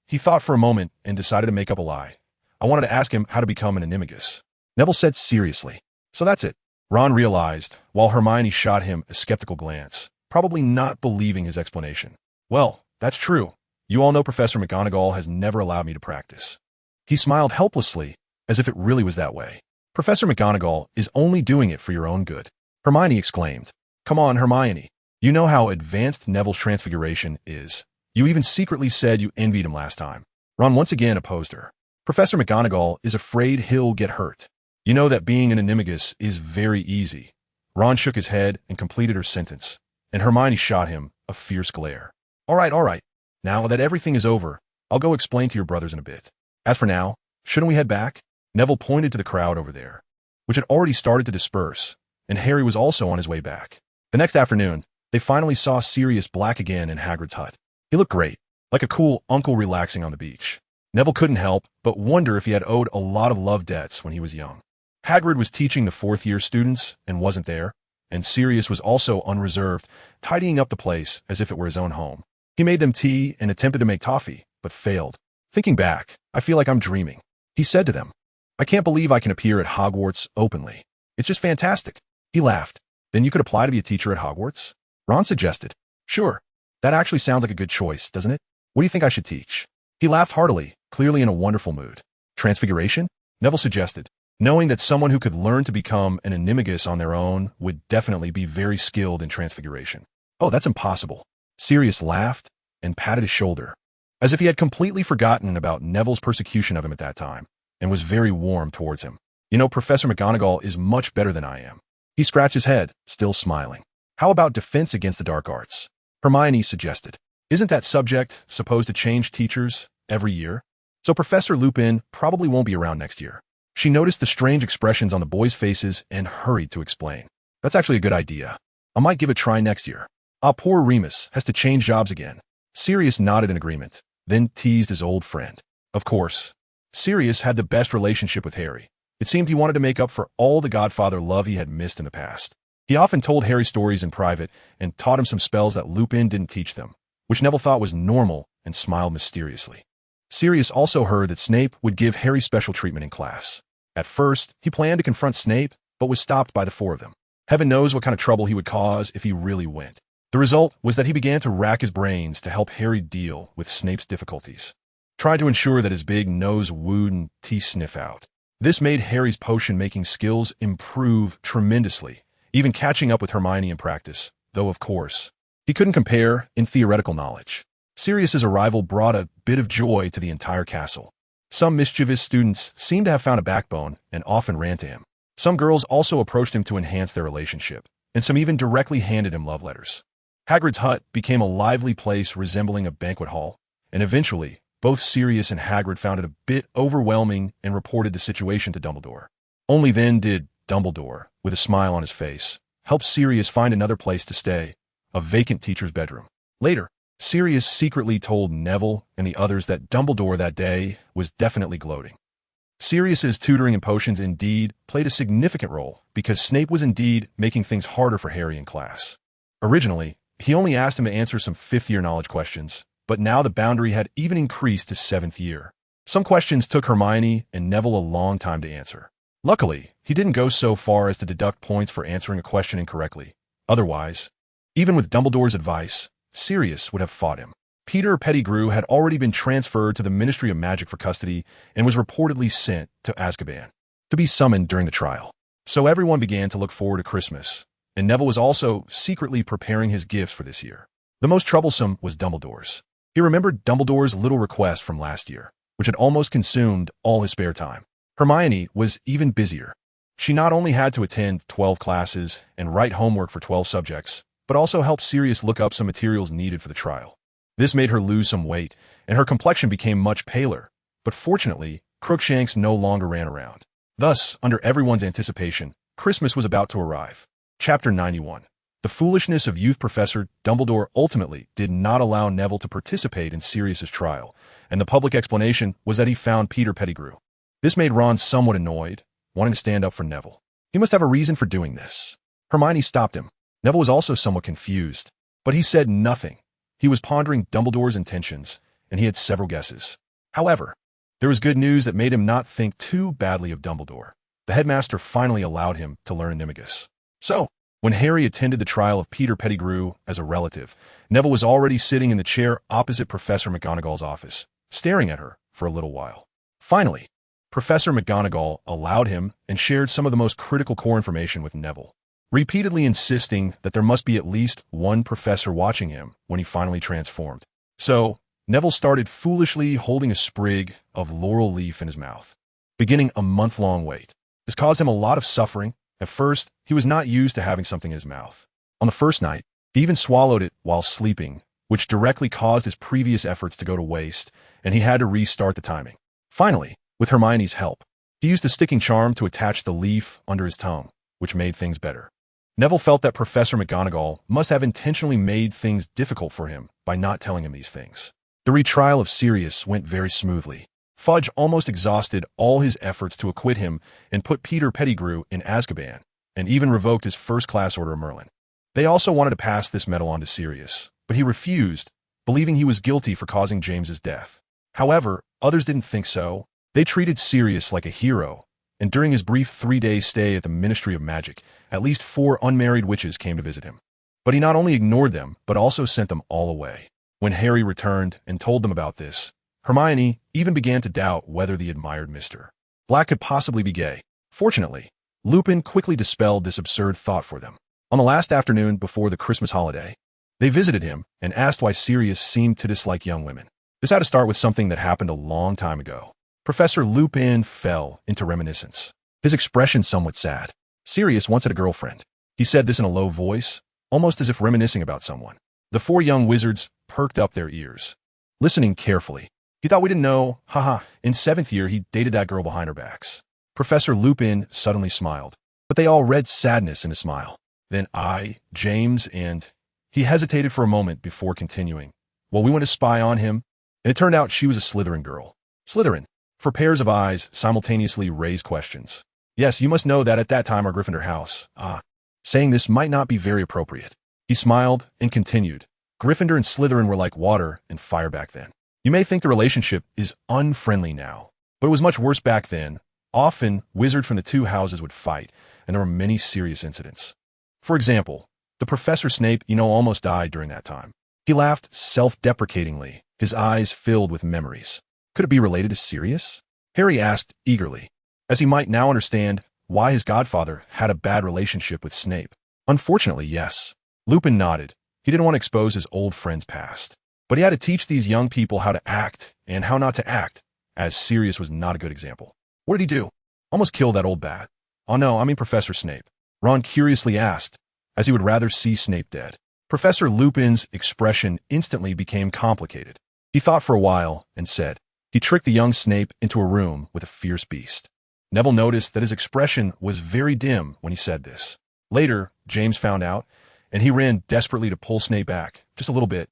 He thought for a moment and decided to make up a lie. I wanted to ask him how to become an animagus. Neville said seriously. So that's it. Ron realized, while Hermione shot him a skeptical glance, probably not believing his explanation. Well, that's true. You all know Professor McGonagall has never allowed me to practice. He smiled helplessly, as if it really was that way. Professor McGonagall is only doing it for your own good. Hermione exclaimed. Come on, Hermione. You know how advanced Neville's transfiguration is. You even secretly said you envied him last time. Ron once again opposed her. Professor McGonagall is afraid he'll get hurt. You know that being an animagus is very easy. Ron shook his head and completed her sentence, and Hermione shot him a fierce glare. All right. Now that everything is over, I'll go explain to your brothers in a bit. As for now, shouldn't we head back? Neville pointed to the crowd over there, which had already started to disperse, and Harry was also on his way back. The next afternoon, they finally saw Sirius Black again in Hagrid's hut. He looked great, like a cool uncle relaxing on the beach. Neville couldn't help but wonder if he had owed a lot of love debts when he was young. Hagrid was teaching the fourth-year students and wasn't there, and Sirius was also unreserved, tidying up the place as if it were his own home. He made them tea and attempted to make toffee, but failed. Thinking back, I feel like I'm dreaming. He said to them, I can't believe I can appear at Hogwarts openly. It's just fantastic. He laughed. Then you could apply to be a teacher at Hogwarts? Ron suggested. Sure. That actually sounds like a good choice, doesn't it? What do you think I should teach? He laughed heartily, clearly in a wonderful mood. Transfiguration? Neville suggested, knowing that someone who could learn to become an animagus on their own would definitely be very skilled in transfiguration. Oh, that's impossible. Sirius laughed and patted his shoulder, as if he had completely forgotten about Neville's persecution of him at that time, and was very warm towards him. You know, Professor McGonagall is much better than I am. He scratched his head, still smiling. How about defense against the dark arts? Hermione suggested. Isn't that subject supposed to change teachers every year? So Professor Lupin probably won't be around next year. She noticed the strange expressions on the boys' faces and hurried to explain. That's actually a good idea. I might give it a try next year. Ah, poor Remus has to change jobs again. Sirius nodded in agreement, then teased his old friend. Of course, Sirius had the best relationship with Harry. It seemed he wanted to make up for all the Godfather love he had missed in the past. He often told Harry stories in private and taught him some spells that Lupin didn't teach them, which Neville thought was normal and smiled mysteriously. Sirius also heard that Snape would give Harry special treatment in class. At first, he planned to confront Snape, but was stopped by the four of them. Heaven knows what kind of trouble he would cause if he really went. The result was that he began to rack his brains to help Harry deal with Snape's difficulties, trying to ensure that his big nose wouldn't sniff out. This made Harry's potion-making skills improve tremendously, even catching up with Hermione in practice, though of course, he couldn't compare in theoretical knowledge. Sirius's arrival brought a bit of joy to the entire castle. Some mischievous students seemed to have found a backbone and often ran to him. Some girls also approached him to enhance their relationship, and some even directly handed him love letters. Hagrid's hut became a lively place resembling a banquet hall, and eventually, both Sirius and Hagrid found it a bit overwhelming and reported the situation to Dumbledore. Only then did Dumbledore, with a smile on his face, help Sirius find another place to stay, a vacant teacher's bedroom. Later, Sirius secretly told Neville and the others that Dumbledore that day was definitely gloating. Sirius's tutoring and potions indeed played a significant role because Snape was indeed making things harder for Harry in class. Originally, he only asked him to answer some fifth-year knowledge questions, but now the boundary had even increased to seventh year. Some questions took Hermione and Neville a long time to answer. Luckily, he didn't go so far as to deduct points for answering a question incorrectly. Otherwise, even with Dumbledore's advice, Sirius would have fought him. Peter Pettigrew had already been transferred to the Ministry of Magic for custody and was reportedly sent to Azkaban to be summoned during the trial. So everyone began to look forward to Christmas, and Neville was also secretly preparing his gifts for this year. The most troublesome was Dumbledore's. He remembered Dumbledore's little request from last year, which had almost consumed all his spare time. Hermione was even busier. She not only had to attend 12 classes and write homework for 12 subjects, but also help Sirius look up some materials needed for the trial. This made her lose some weight, and her complexion became much paler, but fortunately, Crookshanks no longer ran around. Thus, under everyone's anticipation, Christmas was about to arrive. Chapter 91. The foolishness of youth Professor Dumbledore ultimately did not allow Neville to participate in Sirius's trial, and the public explanation was that he found Peter Pettigrew. This made Ron somewhat annoyed, wanting to stand up for Neville. He must have a reason for doing this. Hermione stopped him. Neville was also somewhat confused, but he said nothing. He was pondering Dumbledore's intentions, and he had several guesses. However, there was good news that made him not think too badly of Dumbledore. The headmaster finally allowed him to learn Animagus. So, when Harry attended the trial of Peter Pettigrew as a relative, Neville was already sitting in the chair opposite Professor McGonagall's office, staring at her for a little while. Finally, Professor McGonagall allowed him and shared some of the most critical core information with Neville, repeatedly insisting that there must be at least one professor watching him when he finally transformed. So, Neville started foolishly holding a sprig of laurel leaf in his mouth, beginning a month-long wait. This caused him a lot of suffering. At first, he was not used to having something in his mouth. On the first night, he even swallowed it while sleeping, which directly caused his previous efforts to go to waste, and he had to restart the timing. Finally, with Hermione's help, he used the sticking charm to attach the leaf under his tongue, which made things better. Neville felt that Professor McGonagall must have intentionally made things difficult for him by not telling him these things. The retrial of Sirius went very smoothly. Fudge almost exhausted all his efforts to acquit him and put Peter Pettigrew in Azkaban, and even revoked his first-class Order of Merlin. They also wanted to pass this medal on to Sirius, but he refused, believing he was guilty for causing James's death. However, others didn't think so. They treated Sirius like a hero, and during his brief 3-day stay at the Ministry of Magic, at least 4 unmarried witches came to visit him. But he not only ignored them, but also sent them all away. When Harry returned and told them about this, Hermione even began to doubt whether the admired Mr. Black could possibly be gay. Fortunately, Lupin quickly dispelled this absurd thought for them. On the last afternoon before the Christmas holiday, they visited him and asked why Sirius seemed to dislike young women. This had to start with something that happened a long time ago. Professor Lupin fell into reminiscence, his expression somewhat sad. Sirius once had a girlfriend. He said this in a low voice, almost as if reminiscing about someone. The 4 young wizards perked up their ears, listening carefully. He thought we didn't know. Haha, in 7th year he dated that girl behind our backs. Professor Lupin suddenly smiled, but they all read sadness in his smile. Then I, James, and... He hesitated for a moment before continuing. Well, we went to spy on him, and it turned out she was a Slytherin girl. Slytherin, for pairs of eyes, simultaneously raised questions. Yes, you must know that at that time our Gryffindor house. Saying this might not be very appropriate. He smiled and continued. Gryffindor and Slytherin were like water and fire back then. You may think the relationship is unfriendly now, but it was much worse back then. Often, wizards from the 2 houses would fight, and there were many serious incidents. For example, the Professor Snape, almost died during that time. He laughed self-deprecatingly, his eyes filled with memories. Could it be related to Sirius? Harry asked eagerly, as he might now understand why his godfather had a bad relationship with Snape. Unfortunately, yes. Lupin nodded. He didn't want to expose his old friend's past. But he had to teach these young people how to act and how not to act, as Sirius was not a good example. What did he do? Almost killed that old bat. Oh no, I mean Professor Snape. Ron curiously asked, as he would rather see Snape dead. Professor Lupin's expression instantly became complicated. He thought for a while and said, he tricked the young Snape into a room with a fierce beast. Neville noticed that his expression was very dim when he said this. Later, James found out, and he ran desperately to pull Snape back, just a little bit,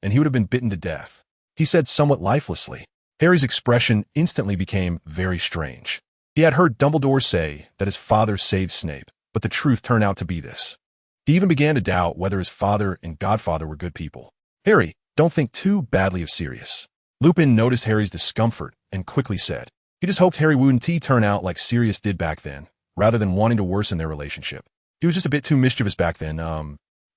and he would have been bitten to death. He said somewhat lifelessly. Harry's expression instantly became very strange. He had heard Dumbledore say that his father saved Snape, but the truth turned out to be this. He even began to doubt whether his father and godfather were good people. Harry, don't think too badly of Sirius. Lupin noticed Harry's discomfort and quickly said, he just hoped Harry wouldn't turn out like Sirius did back then, rather than wanting to worsen their relationship. He was just a bit too mischievous back then,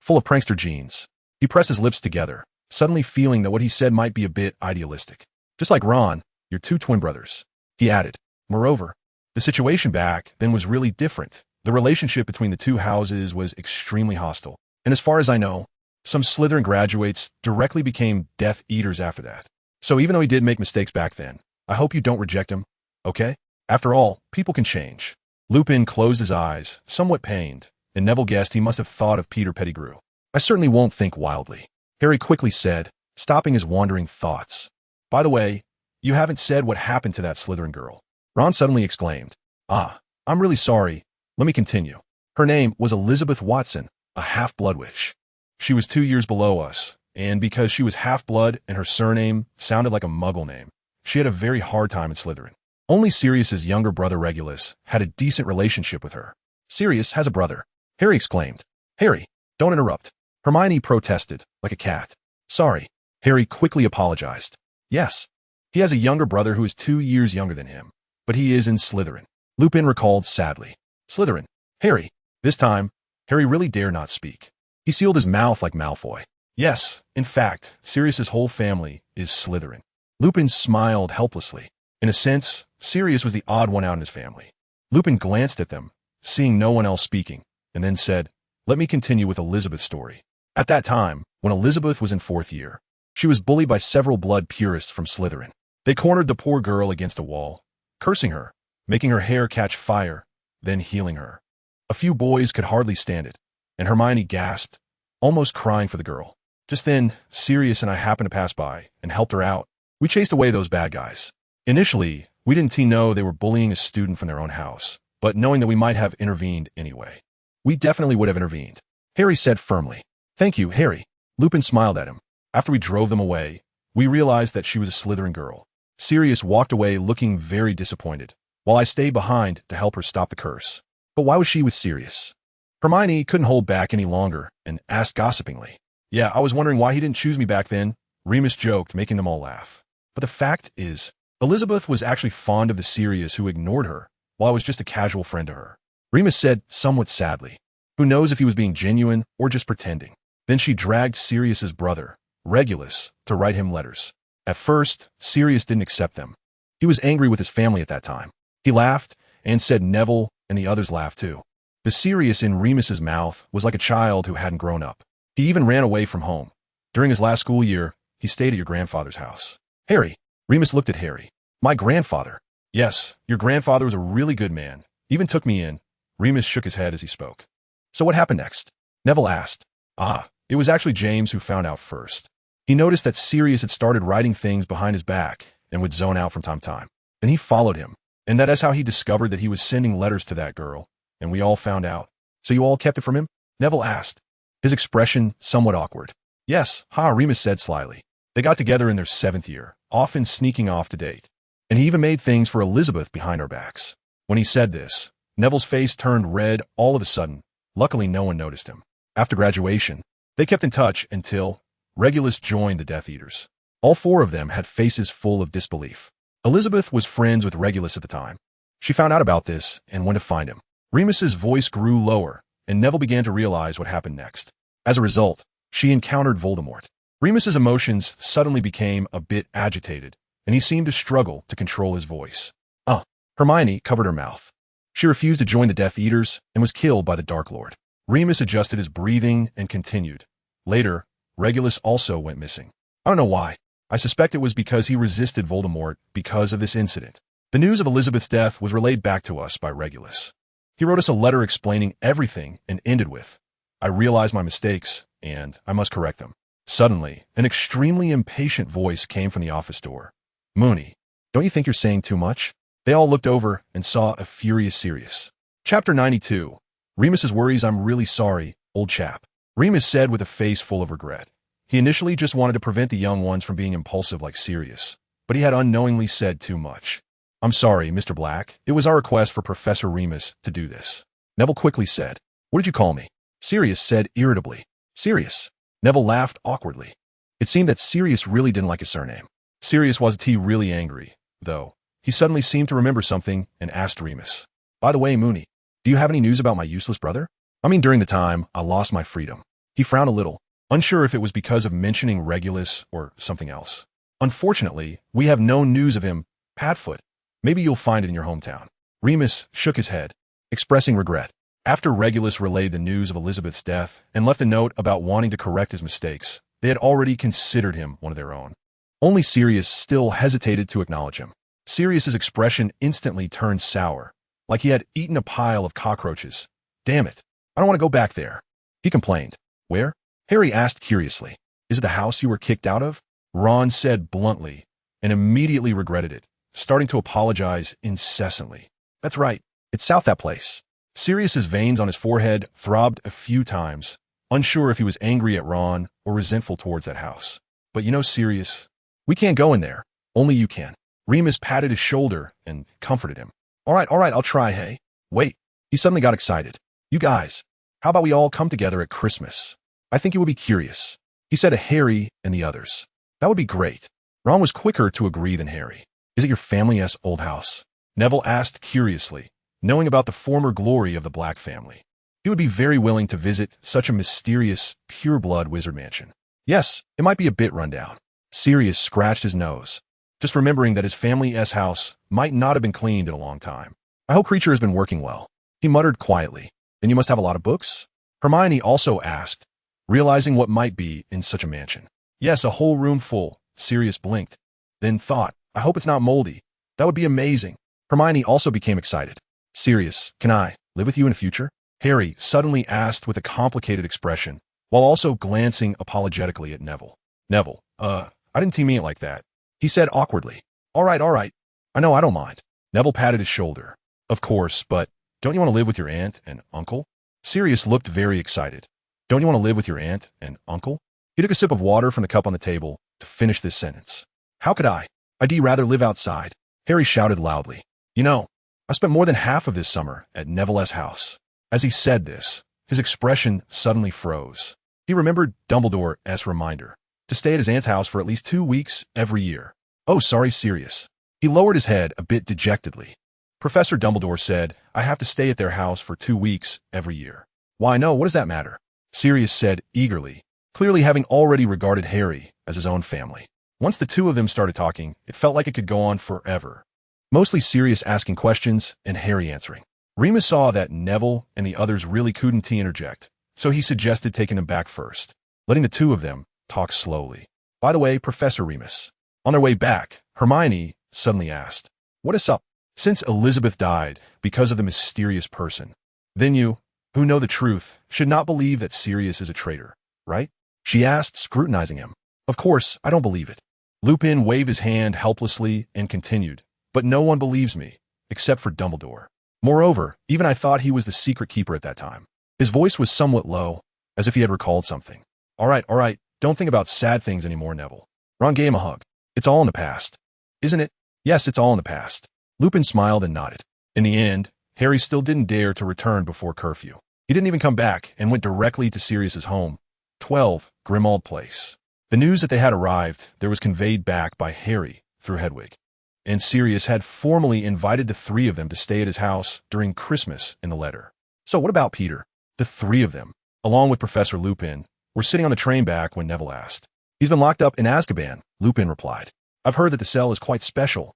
full of prankster genes. He pressed his lips together, suddenly feeling that what he said might be a bit idealistic. Just like Ron, your 2 twin brothers. He added, moreover, the situation back then was really different. The relationship between the 2 houses was extremely hostile, and as far as I know, some Slytherin graduates directly became Death Eaters after that. So even though he did make mistakes back then, I hope you don't reject him, okay? After all, people can change. Lupin closed his eyes, somewhat pained, and Neville guessed he must have thought of Peter Pettigrew. I certainly won't think wildly, Harry quickly said, stopping his wandering thoughts. By the way, you haven't said what happened to that Slytherin girl. Ron suddenly exclaimed. I'm really sorry. Let me continue. Her name was Elizabeth Watson, a half-blood witch. She was 2 years below us, and because she was half-blood and her surname sounded like a Muggle name, she had a very hard time in Slytherin. Only Sirius's younger brother Regulus had a decent relationship with her. Sirius has a brother, Harry exclaimed. Harry, don't interrupt. Hermione protested, like a cat. Sorry. Harry quickly apologized. Yes, he has a younger brother who is 2 years younger than him, but he is in Slytherin. Lupin recalled sadly. Slytherin. Harry. This time, Harry really dare not speak. He sealed his mouth like Malfoy. Yes, in fact, Sirius's whole family is Slytherin. Lupin smiled helplessly. In a sense, Sirius was the odd one out in his family. Lupin glanced at them, seeing no one else speaking, and then said, let me continue with Elizabeth's story. At that time, when Elizabeth was in 4th year, she was bullied by several blood purists from Slytherin. They cornered the poor girl against a wall, cursing her, making her hair catch fire, then healing her. A few boys could hardly stand it, and Hermione gasped, almost crying for the girl. Just then, Sirius and I happened to pass by and helped her out. We chased away those bad guys. Initially, we didn't know they were bullying a student from their own house, but knowing that we might have intervened anyway. We definitely would have intervened, Harry said firmly. Thank you, Harry. Lupin smiled at him. After we drove them away, we realized that she was a Slytherin girl. Sirius walked away looking very disappointed, while I stayed behind to help her stop the curse. But why was she with Sirius? Hermione couldn't hold back any longer and asked gossipingly. Yeah, I was wondering why he didn't choose me back then, Remus joked, making them all laugh. But the fact is, Elizabeth was actually fond of the Sirius who ignored her, while I was just a casual friend to her. Remus said somewhat sadly. Who knows if he was being genuine or just pretending. Then she dragged Sirius's brother, Regulus, to write him letters. At first, Sirius didn't accept them. He was angry with his family at that time. He laughed and said Neville and the others laughed too. The Sirius in Remus's mouth was like a child who hadn't grown up. He even ran away from home. During his last school year, he stayed at your grandfather's house. Harry. Remus looked at Harry. My grandfather. Yes, your grandfather was a really good man. Even took me in. Remus shook his head as he spoke. So what happened next? Neville asked. It was actually James who found out first. He noticed that Sirius had started writing things behind his back and would zone out from time to time. Then he followed him. And that is how he discovered that he was sending letters to that girl. And we all found out. So you all kept it from him? Neville asked. His expression somewhat awkward. Yes, Remus said slyly. They got together in their 7th year, often sneaking off to date. And he even made things for Elizabeth behind our backs. When he said this, Neville's face turned red all of a sudden. Luckily, no one noticed him. After graduation, they kept in touch until Regulus joined the Death Eaters. All 4 of them had faces full of disbelief. Elizabeth was friends with Regulus at the time. She found out about this and went to find him. Remus's voice grew lower, and Neville began to realize what happened next. As a result, she encountered Voldemort. Remus's emotions suddenly became a bit agitated, and he seemed to struggle to control his voice. Hermione covered her mouth. She refused to join the Death Eaters and was killed by the Dark Lord. Remus adjusted his breathing and continued. Later, Regulus also went missing. I don't know why. I suspect it was because he resisted Voldemort because of this incident. The news of Elizabeth's death was relayed back to us by Regulus. He wrote us a letter explaining everything and ended with, I realize my mistakes, and I must correct them. Suddenly, an extremely impatient voice came from the office door. Moony, don't you think you're saying too much? They all looked over and saw a furious Sirius. Chapter 92. Remus's worries. I'm really sorry, old chap. Remus said with a face full of regret. He initially just wanted to prevent the young ones from being impulsive like Sirius, but he had unknowingly said too much. I'm sorry, Mr. Black. It was our request for Professor Remus to do this. Neville quickly said. What did you call me? Sirius said irritably. Sirius. Neville laughed awkwardly. It seemed that Sirius really didn't like his surname. Sirius wasn't really angry, though. He suddenly seemed to remember something and asked Remus. By the way, Moony, do you have any news about my useless brother? I mean, during the time, I lost my freedom. He frowned a little, unsure if it was because of mentioning Regulus or something else. Unfortunately, we have no news of him, Padfoot. Maybe you'll find it in your hometown. Remus shook his head, expressing regret. After Regulus relayed the news of Elizabeth's death and left a note about wanting to correct his mistakes, they had already considered him one of their own. Only Sirius still hesitated to acknowledge him. Sirius's expression instantly turned sour, like he had eaten a pile of cockroaches. Damn it, I don't want to go back there. He complained. Where? Harry asked curiously. Is it the house you were kicked out of? Ron said bluntly, and immediately regretted it, starting to apologize incessantly. That's right, it's south that place. Sirius's veins on his forehead throbbed a few times, unsure if he was angry at Ron or resentful towards that house. But you know, Sirius, we can't go in there. Only you can. Remus patted his shoulder and comforted him. All right, I'll try, hey. Wait, he suddenly got excited. You guys, how about we all come together at Christmas? I think you will be curious. He said to Harry and the others. That would be great. Ron was quicker to agree than Harry. Is it your family's old house? Neville asked curiously, knowing about the former glory of the Black family. He would be very willing to visit such a mysterious, pure-blood wizard mansion. Yes, it might be a bit run down. Sirius scratched his nose, just remembering that his family's house might not have been cleaned in a long time. I hope Creature has been working well. He muttered quietly. Then you must have a lot of books? Hermione also asked, realizing what might be in such a mansion. Yes, a whole room full. Sirius blinked, then thought, I hope it's not moldy. That would be amazing. Hermione also became excited. Sirius, can I live with you in the future? Harry suddenly asked with a complicated expression, while also glancing apologetically at Neville. Neville, I didn't mean it like that, he said awkwardly. All right. I know, I don't mind. Neville patted his shoulder. Of course, but don't you want to live with your aunt and uncle? Sirius looked very excited. Don't you want to live with your aunt and uncle? He took a sip of water from the cup on the table to finish this sentence. How could I? I'd rather live outside, Harry shouted loudly. You know, I spent more than half of this summer at Neville's house. As he said this, his expression suddenly froze. He remembered Dumbledore's reminder to stay at his aunt's house for at least 2 weeks every year. Oh, sorry, Sirius. He lowered his head a bit dejectedly. Professor Dumbledore said, I have to stay at their house for 2 weeks every year. Why, no, what does that matter? Sirius said eagerly, clearly having already regarded Harry as his own family. Once the two of them started talking, it felt like it could go on forever. Mostly Sirius asking questions and Harry answering. Remus saw that Neville and the others really couldn't interject, so he suggested taking them back first, letting the two of them talk slowly. By the way, Professor Remus. On their way back, Hermione suddenly asked, What is up? Since Elizabeth died because of the mysterious person, then you, who know the truth, should not believe that Sirius is a traitor, right? She asked, scrutinizing him. Of course, I don't believe it. Lupin waved his hand helplessly and continued, but no one believes me, except for Dumbledore. Moreover, even I thought he was the secret keeper at that time. His voice was somewhat low, as if he had recalled something. All right, don't think about sad things anymore, Neville. Ron gave him a hug. It's all in the past. Isn't it? Yes, it's all in the past. Lupin smiled and nodded. In the end, Harry still didn't dare to return before curfew. He didn't even come back and went directly to Sirius's home, 12 Grimmauld Place. The news that they had arrived there was conveyed back by Harry through Hedwig, and Sirius had formally invited the three of them to stay at his house during Christmas in the letter. So what about Peter? The three of them, along with Professor Lupin, were sitting on the train back when Neville asked. He's been locked up in Azkaban, Lupin replied. I've heard that the cell is quite special.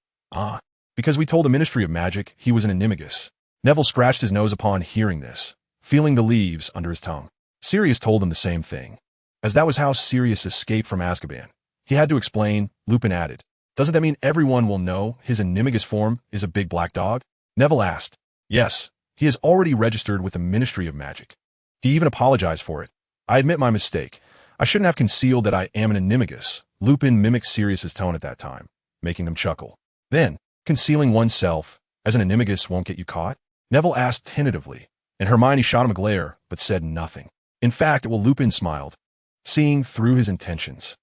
Because we told the Ministry of Magic he was an animagus. Neville scratched his nose upon hearing this, feeling the leaves under his tongue. Sirius told him the same thing. As that was how Sirius escaped from Azkaban. He had to explain, Lupin added. Doesn't that mean everyone will know his animagus form is a big black dog? Neville asked. Yes, he has already registered with the Ministry of Magic. He even apologized for it. I admit my mistake. I shouldn't have concealed that I am an animagus. Lupin mimicked Sirius's tone at that time, making them chuckle. Then, concealing oneself as an animagus won't get you caught? Neville asked tentatively, and Hermione shot him a glare, but said nothing. In fact, Lupin smiled, seeing through his intentions.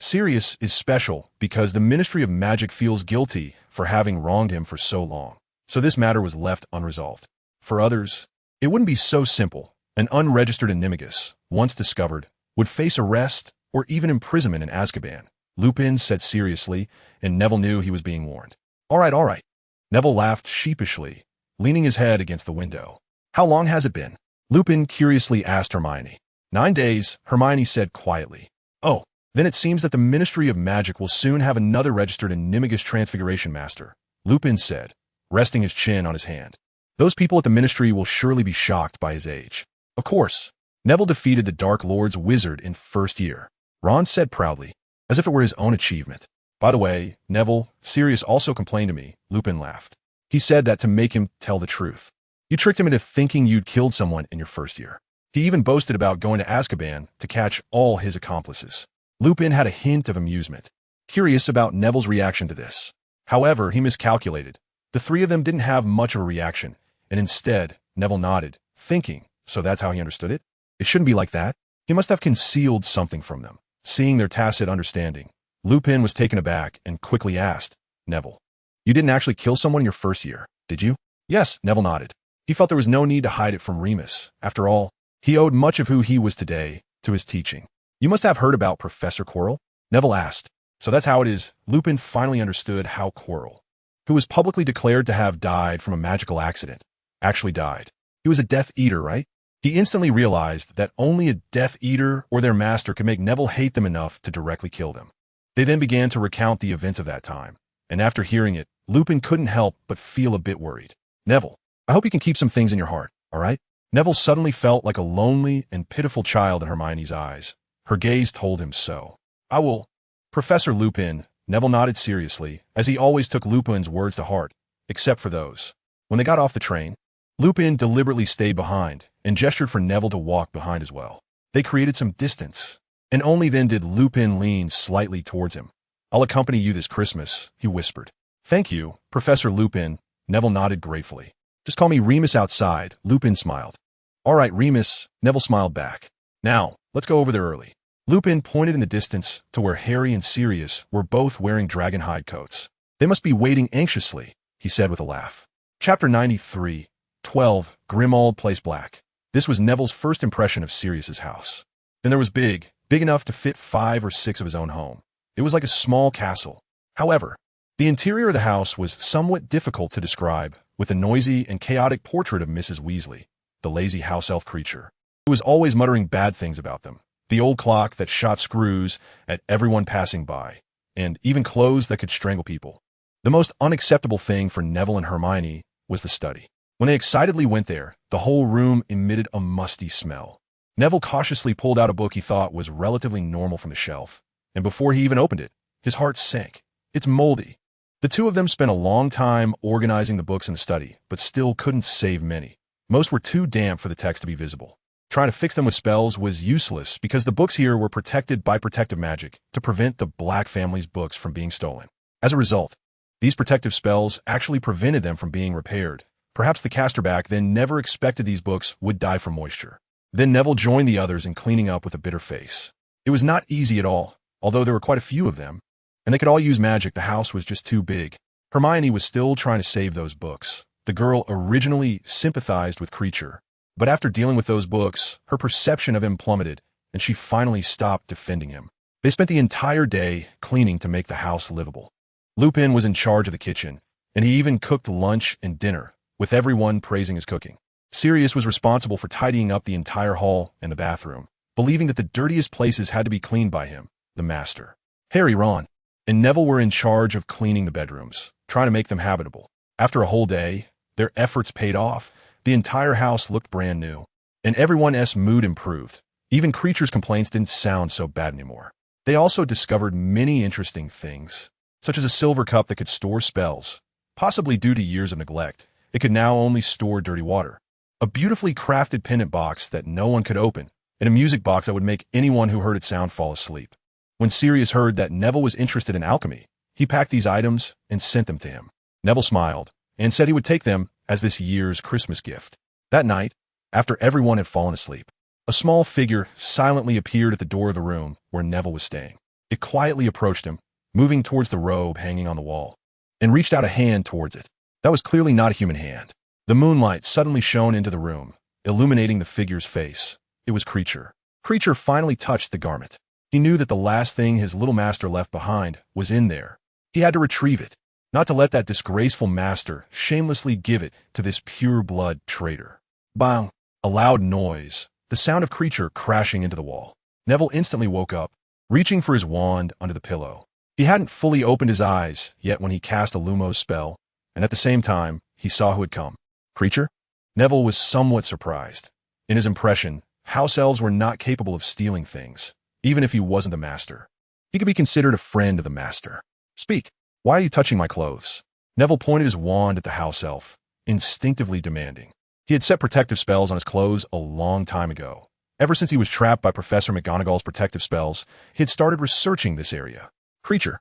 Sirius is special because the Ministry of Magic feels guilty for having wronged him for so long, so this matter was left unresolved. For others, it wouldn't be so simple. An unregistered animagus, once discovered, would face arrest or even imprisonment in Azkaban, Lupin said seriously, and Neville knew he was being warned. All right. Neville laughed sheepishly, leaning his head against the window. How long has it been? Lupin curiously asked Hermione. 9 days, Hermione said quietly. Oh, then it seems that the Ministry of Magic will soon have another registered animagus transfiguration master, Lupin said, resting his chin on his hand. Those people at the Ministry will surely be shocked by his age. Of course, Neville defeated the Dark Lord's wizard in first year, Ron said proudly, as if it were his own achievement. By the way, Neville, Sirius also complained to me, Lupin laughed. He said that to make him tell the truth. You tricked him into thinking you'd killed someone in your first year. He even boasted about going to Azkaban to catch all his accomplices. Lupin had a hint of amusement, curious about Neville's reaction to this. However, he miscalculated. The three of them didn't have much of a reaction, and instead, Neville nodded, thinking, so that's how he understood it? It shouldn't be like that. He must have concealed something from them. Seeing their tacit understanding, Lupin was taken aback and quickly asked, Neville, you didn't actually kill someone in your first year, did you? Yes, Neville nodded. He felt there was no need to hide it from Remus. After all, he owed much of who he was today to his teaching. You must have heard about Professor Quirrell? Neville asked. So that's how it is. Lupin finally understood how Quirrell, who was publicly declared to have died from a magical accident, actually died. He was a Death Eater, right? He instantly realized that only a Death Eater or their master could make Neville hate them enough to directly kill them. They then began to recount the events of that time, and after hearing it, Lupin couldn't help but feel a bit worried. Neville, I hope you can keep some things in your heart, all right? Neville suddenly felt like a lonely and pitiful child in Hermione's eyes. Her gaze told him so. I will. Professor Lupin, Neville nodded seriously, as he always took Lupin's words to heart, except for those. When they got off the train, Lupin deliberately stayed behind and gestured for Neville to walk behind as well. They created some distance, and only then did Lupin lean slightly towards him. "I'll accompany you this Christmas," he whispered. "Thank you, Professor Lupin." Neville nodded gratefully. "Just call me Remus outside," Lupin smiled. "All right, Remus," Neville smiled back. "Now, let's go over there early." Lupin pointed in the distance to where Harry and Sirius were both wearing dragon hide coats. "They must be waiting anxiously," he said with a laugh. Chapter 93, 12, Grimmauld Plays Black. This was Neville's first impression of Sirius's house. Then there was big enough to fit 5 or 6 of his own home. It was like a small castle. However, the interior of the house was somewhat difficult to describe, with a noisy and chaotic portrait of Mrs. Weasley, the lazy house elf creature, who was always muttering bad things about them. The old clock that shot screws at everyone passing by, and even clothes that could strangle people. The most unacceptable thing for Neville and Hermione was the study. When they excitedly went there, the whole room emitted a musty smell. Neville cautiously pulled out a book he thought was relatively normal from the shelf, and before he even opened it, his heart sank. "It's moldy." The two of them spent a long time organizing the books in the study, but still couldn't save many. Most were too damp for the text to be visible. Trying to fix them with spells was useless because the books here were protected by protective magic to prevent the Black family's books from being stolen. As a result, these protective spells actually prevented them from being repaired. Perhaps the caster back then never expected these books would die from moisture. Then Neville joined the others in cleaning up with a bitter face. It was not easy at all, although there were quite a few of them, and they could all use magic. The house was just too big. Hermione was still trying to save those books. The girl originally sympathized with Kreacher, but after dealing with those books, her perception of him plummeted, and she finally stopped defending him. They spent the entire day cleaning to make the house livable. Lupin was in charge of the kitchen, and he even cooked lunch and dinner, with everyone praising his cooking. Sirius was responsible for tidying up the entire hall and the bathroom, believing that the dirtiest places had to be cleaned by him, the master. Harry, Ron, and Neville were in charge of cleaning the bedrooms, trying to make them habitable. After a whole day, their efforts paid off. The entire house looked brand new, and everyone's mood improved. Even Kreacher's complaints didn't sound so bad anymore. They also discovered many interesting things, such as a silver cup that could store spells. Possibly due to years of neglect, it could now only store dirty water. A beautifully crafted pendant box that no one could open, and a music box that would make anyone who heard its sound fall asleep. When Sirius heard that Neville was interested in alchemy, he packed these items and sent them to him. Neville smiled and said he would take them as this year's Christmas gift. That night, after everyone had fallen asleep, a small figure silently appeared at the door of the room where Neville was staying. It quietly approached him, moving towards the robe hanging on the wall, and reached out a hand towards it. That was clearly not a human hand. The moonlight suddenly shone into the room, illuminating the figure's face. It was Kreacher. Kreacher finally touched the garment. He knew that the last thing his little master left behind was in there. He had to retrieve it, not to let that disgraceful master shamelessly give it to this pure-blood traitor. Bang! A loud noise, the sound of Kreacher crashing into the wall. Neville instantly woke up, reaching for his wand under the pillow. He hadn't fully opened his eyes yet when he cast a Lumos spell, and at the same time, he saw who had come. Kreacher? Neville was somewhat surprised. In his impression, house elves were not capable of stealing things, even if he wasn't the master. He could be considered a friend of the master. "Speak. Why are you touching my clothes?" Neville pointed his wand at the house elf, instinctively demanding. He had set protective spells on his clothes a long time ago. Ever since he was trapped by Professor McGonagall's protective spells, he had started researching this area. Kreacher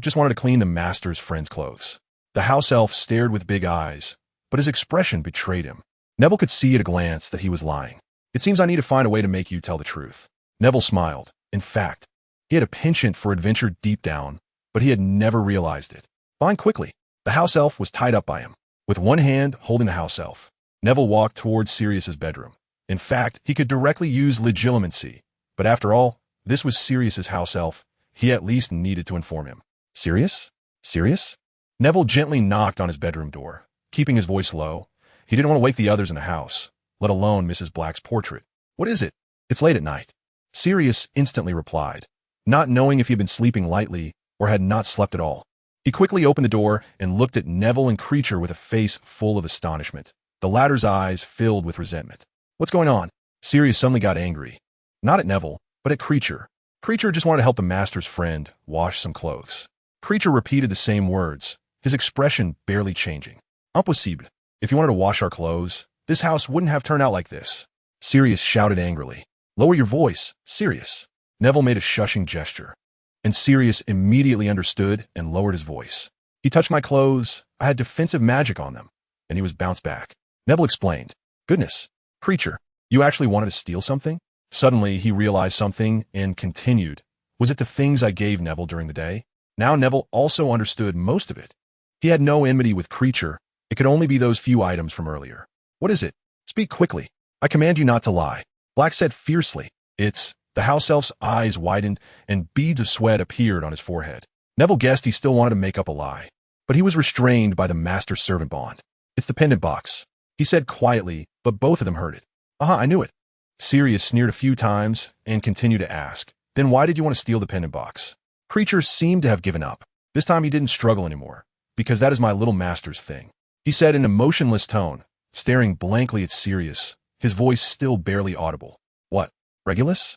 just wanted to clean the master's friend's clothes. The house elf stared with big eyes, but his expression betrayed him. Neville could see at a glance that he was lying. "It seems I need to find a way to make you tell the truth." Neville smiled. In fact, he had a penchant for adventure deep down, but he had never realized it. Fine, quickly. The house elf was tied up by him, with one hand holding the house elf. Neville walked towards Sirius's bedroom. In fact, he could directly use legilimency, but after all, this was Sirius's house elf. He at least needed to inform him. "Sirius? Sirius?" Neville gently knocked on his bedroom door, keeping his voice low. He didn't want to wake the others in the house, let alone Mrs. Black's portrait. "What is it?" "It's late at night." Sirius instantly replied, not knowing if he had been sleeping lightly or had not slept at all. He quickly opened the door and looked at Neville and Kreacher with a face full of astonishment. The latter's eyes filled with resentment. "What's going on?" Sirius suddenly got angry. Not at Neville, but at Kreacher. Kreacher just wanted to help the master's friend wash some clothes. Kreacher repeated the same words, his expression barely changing. "Impossible. If you wanted to wash our clothes, this house wouldn't have turned out like this." Sirius shouted angrily. Lower your voice, Sirius. Neville made a shushing gesture, and Sirius immediately understood and lowered his voice. He touched my clothes. I had defensive magic on them, and he was bounced back. Neville explained. Goodness, creature, you actually wanted to steal something? Suddenly, he realized something and continued. Was it the things I gave Neville during the day? Now Neville also understood most of it. He had no enmity with creature. It could only be those few items from earlier. What is it? Speak quickly. I command you not to lie. Black said fiercely. It's... The house elf's eyes widened, and beads of sweat appeared on his forehead. Neville guessed he still wanted to make up a lie, but he was restrained by the master-servant bond. It's the pendant box, he said quietly, but both of them heard it. I knew it. Sirius sneered a few times and continued to ask, then why did you want to steal the pendant box? Creature seemed to have given up. This time he didn't struggle anymore, because that is my little master's thing. He said in a motionless tone, staring blankly at Sirius, his voice still barely audible. What, Regulus?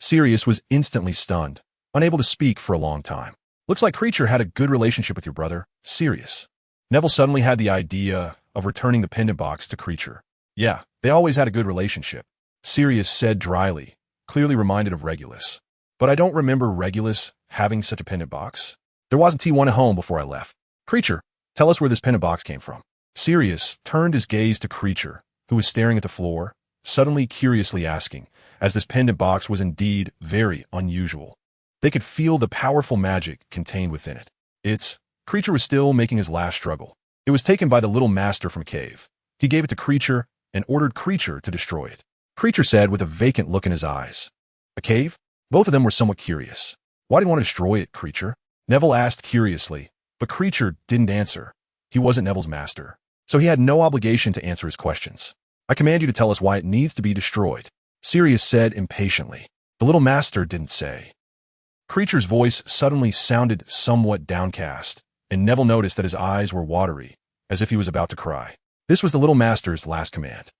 Sirius was instantly stunned, unable to speak for a long time. Looks like Creature had a good relationship with your brother, Sirius. Neville suddenly had the idea of returning the pendant box to Creature. Yeah, they always had a good relationship, Sirius said dryly, clearly reminded of Regulus. But I don't remember Regulus having such a pendant box. There wasn't one at home before I left. Creature, tell us where this pendant box came from. Sirius turned his gaze to Creature, who was staring at the floor, suddenly curiously asking, as this pendant box was indeed very unusual. They could feel the powerful magic contained within it. Creature was still making his last struggle. It was taken by the little master from a cave. He gave it to Creature and ordered Creature to destroy it. Creature said with a vacant look in his eyes. A cave? Both of them were somewhat curious. Why do you want to destroy it, Creature? Neville asked curiously, but Creature didn't answer. He wasn't Neville's master, so he had no obligation to answer his questions. I command you to tell us why it needs to be destroyed, Sirius said impatiently. The little master didn't say. Creature's voice suddenly sounded somewhat downcast, and Neville noticed that his eyes were watery, as if he was about to cry. This was the little master's last command.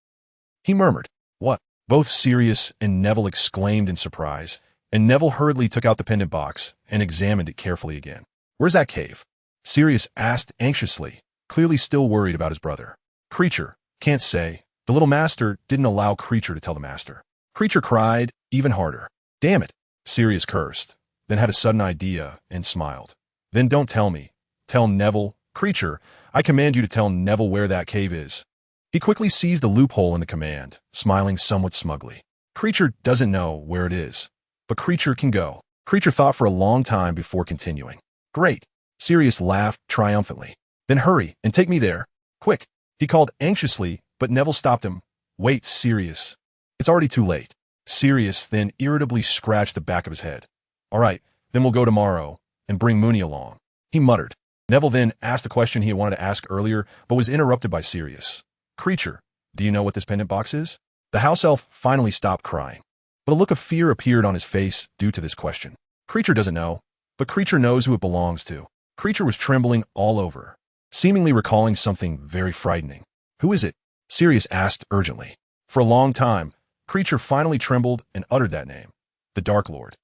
He murmured, What? Both Sirius and Neville exclaimed in surprise, and Neville hurriedly took out the pendant box and examined it carefully again. Where's that cave? Sirius asked anxiously, clearly still worried about his brother. Creature, can't say. The little master didn't allow Creature to tell the master. Creature cried even harder. Damn it, Sirius cursed, then had a sudden idea and smiled. Then don't tell me. Tell Neville. Creature, I command you to tell Neville where that cave is. He quickly seized the loophole in the command, smiling somewhat smugly. Creature doesn't know where it is, but Creature can go. Creature thought for a long time before continuing. Great. Sirius laughed triumphantly. Then hurry and take me there. Quick, he called anxiously, but Neville stopped him. Wait, Sirius. It's already too late. Sirius then irritably scratched the back of his head. All right, then we'll go tomorrow and bring Mooney along, he muttered. Neville then asked the question he had wanted to ask earlier, but was interrupted by Sirius. Creature, do you know what this pendant box is? The house elf finally stopped crying, but a look of fear appeared on his face due to this question. Creature doesn't know, but Creature knows who it belongs to. Creature was trembling all over, seemingly recalling something very frightening. Who is it? Sirius asked urgently. For a long time, Creature finally trembled and uttered that name. The Dark Lord.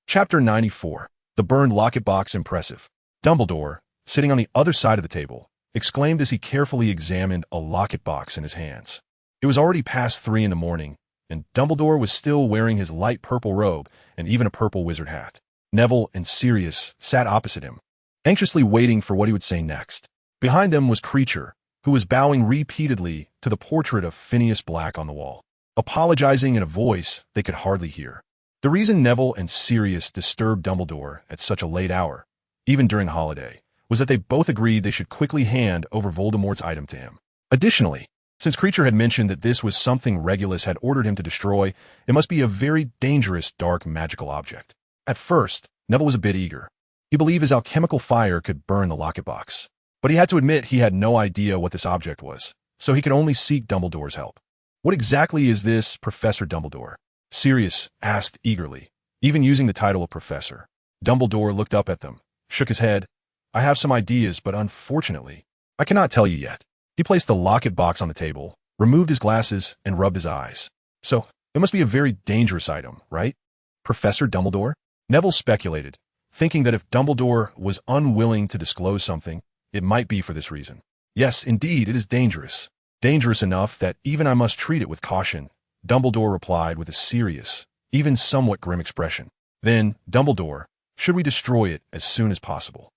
Chapter 94. The Burned Locket Box Impressive. Dumbledore, sitting on the other side of the table, exclaimed as he carefully examined a locket box in his hands. It was already past 3 in the morning, and Dumbledore was still wearing his light purple robe and even a purple wizard hat. Neville and Sirius sat opposite him, anxiously waiting for what he would say next. Behind them was Creature, who was bowing repeatedly to the portrait of Phineas Black on the wall, apologizing in a voice they could hardly hear. The reason Neville and Sirius disturbed Dumbledore at such a late hour, even during holiday, was that they both agreed they should quickly hand over Voldemort's item to him. Additionally, since Creature had mentioned that this was something Regulus had ordered him to destroy, it must be a very dangerous dark magical object. At first, Neville was a bit eager. He believed his alchemical fire could burn the locket box, but he had to admit he had no idea what this object was, so he could only seek Dumbledore's help. What exactly is this, Professor Dumbledore? Sirius asked eagerly, even using the title of Professor. Dumbledore looked up at them, shook his head. I have some ideas, but unfortunately, I cannot tell you yet. He placed the locket box on the table, removed his glasses, and rubbed his eyes. So, it must be a very dangerous item, right? Professor Dumbledore? Neville speculated, thinking that if Dumbledore was unwilling to disclose something, it might be for this reason. Yes, indeed, it is dangerous. Dangerous enough that even I must treat it with caution, Dumbledore replied with a serious even somewhat grim expression. Then, Dumbledore, should we destroy it as soon as possible?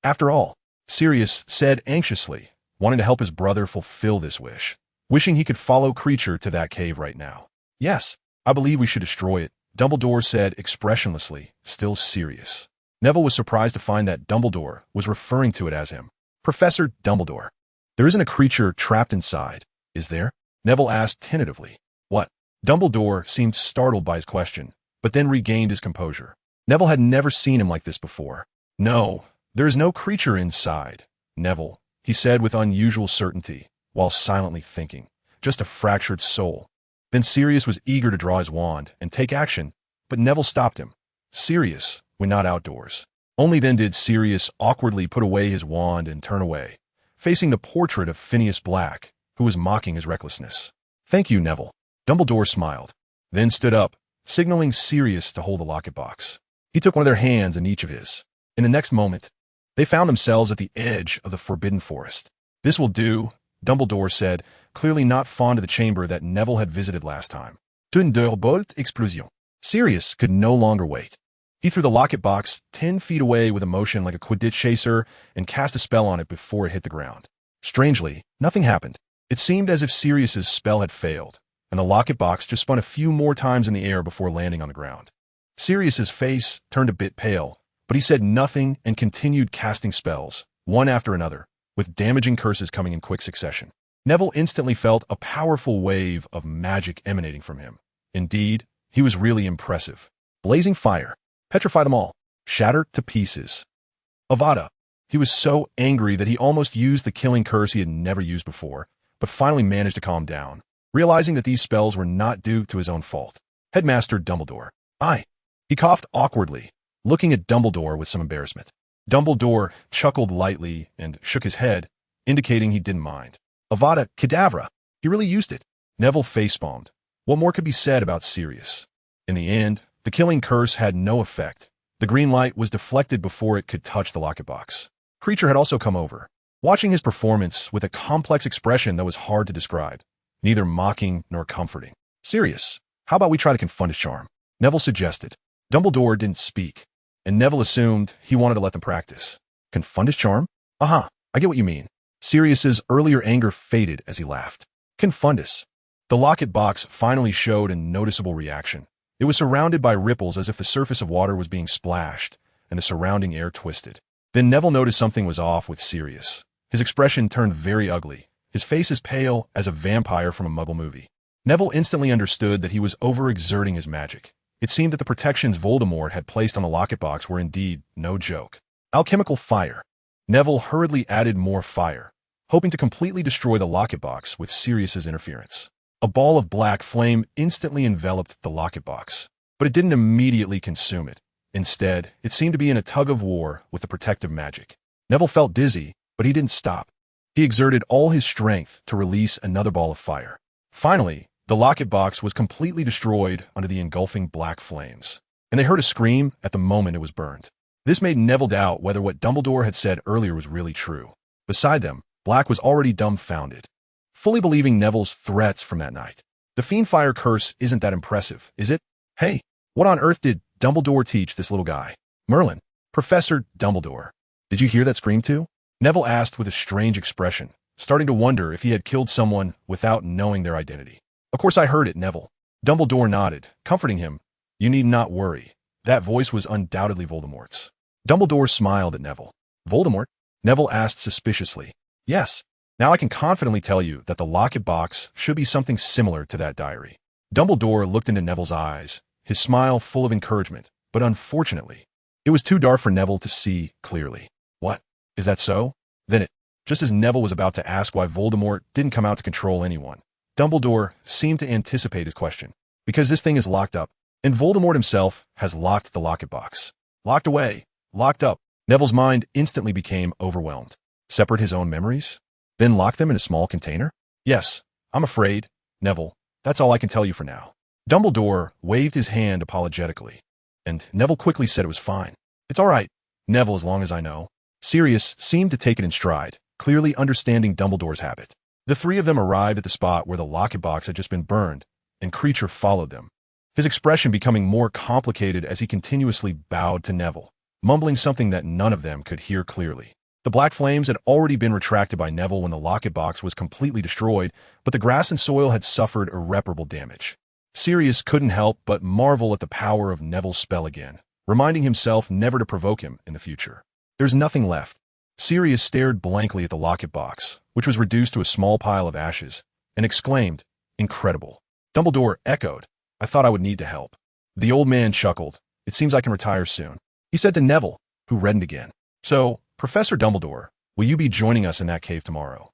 After all, Sirius said anxiously, wanting to help his brother fulfill this wish, wishing he could follow Creature to that cave right now. Yes, I believe we should destroy it, Dumbledore said expressionlessly, still serious. Neville was surprised to find that Dumbledore was referring to it as him. Professor Dumbledore. There isn't a creature trapped inside, is there? Neville asked tentatively. What? Dumbledore seemed startled by his question, but then regained his composure. Neville had never seen him like this before. No, there is no creature inside, Neville, he said with unusual certainty, while silently thinking. Just a fractured soul. Then Sirius was eager to draw his wand and take action, but Neville stopped him. Sirius, when not outdoors. Only then did Sirius awkwardly put away his wand and turn away, facing the portrait of Phineas Black, who was mocking his recklessness. Thank you, Neville. Dumbledore smiled, then stood up, signaling Sirius to hold the locket box. He took one of their hands in each of his. In the next moment, they found themselves at the edge of the Forbidden Forest. This will do, Dumbledore said, clearly not fond of the chamber that Neville had visited last time. Thunderbolt explosion. Sirius could no longer wait. He threw the locket box 10 feet away with a motion like a Quidditch chaser and cast a spell on it before it hit the ground. Strangely, nothing happened. It seemed as if Sirius's spell had failed, and the locket box just spun a few more times in the air before landing on the ground. Sirius's face turned a bit pale, but he said nothing and continued casting spells, one after another, with damaging curses coming in quick succession. Neville instantly felt a powerful wave of magic emanating from him. Indeed, he was really impressive. Blazing fire. Petrify them all. Shattered to pieces. Avada. He was so angry that he almost used the killing curse he had never used before, but finally managed to calm down, realizing that these spells were not due to his own fault. Headmaster Dumbledore. He coughed awkwardly, looking at Dumbledore with some embarrassment. Dumbledore chuckled lightly and shook his head, indicating he didn't mind. Avada Kedavra. He really used it. Neville facepalmed. What more could be said about Sirius? In the end, the killing curse had no effect. The green light was deflected before it could touch the locket box. Creature had also come over, watching his performance with a complex expression that was hard to describe, neither mocking nor comforting. Sirius, how about we try the Confundus charm? Neville suggested. Dumbledore didn't speak, and Neville assumed he wanted to let them practice. Confundus charm? I get what you mean. Sirius's earlier anger faded as he laughed. Confundus. The locket box finally showed a noticeable reaction. It was surrounded by ripples as if the surface of water was being splashed, and the surrounding air twisted. Then Neville noticed something was off with Sirius. His expression turned very ugly, his face as pale as a vampire from a Muggle movie. Neville instantly understood that he was overexerting his magic. It seemed that the protections Voldemort had placed on the locket box were indeed no joke. Alchemical fire. Neville hurriedly added more fire, hoping to completely destroy the locket box with Sirius's interference. A ball of black flame instantly enveloped the locket box, but it didn't immediately consume it. Instead, it seemed to be in a tug-of-war with the protective magic. Neville felt dizzy, but he didn't stop. He exerted all his strength to release another ball of fire. Finally, the locket box was completely destroyed under the engulfing black flames, and they heard a scream at the moment it was burned. This made Neville doubt whether what Dumbledore had said earlier was really true. Beside them, Black was already dumbfounded, fully believing Neville's threats from that night. The Fiendfire curse isn't that impressive, is it? Hey, what on earth did Dumbledore teach this little guy? Merlin, Professor Dumbledore. Did you hear that scream too? Neville asked with a strange expression, starting to wonder if he had killed someone without knowing their identity. Of course I heard it, Neville. Dumbledore nodded, comforting him. You need not worry. That voice was undoubtedly Voldemort's. Dumbledore smiled at Neville. Voldemort? Neville asked suspiciously. Yes. Now I can confidently tell you that the locket box should be something similar to that diary. Dumbledore looked into Neville's eyes, his smile full of encouragement, but unfortunately, it was too dark for Neville to see clearly. What? Is that so? Then just as Neville was about to ask why Voldemort didn't come out to control anyone, Dumbledore seemed to anticipate his question. Because this thing is locked up, and Voldemort himself has locked the locket box. Locked away. Locked up. Neville's mind instantly became overwhelmed. Separate his own memories? Then lock them in a small container? Yes, I'm afraid, Neville. That's all I can tell you for now. Dumbledore waved his hand apologetically, and Neville quickly said it was fine. It's all right, Neville, as long as I know. Sirius seemed to take it in stride, clearly understanding Dumbledore's habit. The three of them arrived at the spot where the locket box had just been burned, and Creature followed them. his expression becoming more complicated as he continuously bowed to Neville, mumbling something that none of them could hear clearly. The black flames had already been retracted by Neville when the locket box was completely destroyed, but the grass and soil had suffered irreparable damage. Sirius couldn't help but marvel at the power of Neville's spell again, reminding himself never to provoke him in the future. There's nothing left. Sirius stared blankly at the locket box, which was reduced to a small pile of ashes, and exclaimed, "Incredible." Dumbledore echoed, "I thought I would need to help." The old man chuckled. "It seems I can retire soon," he said to Neville, who reddened again. "So, Professor Dumbledore, will you be joining us in that cave tomorrow?"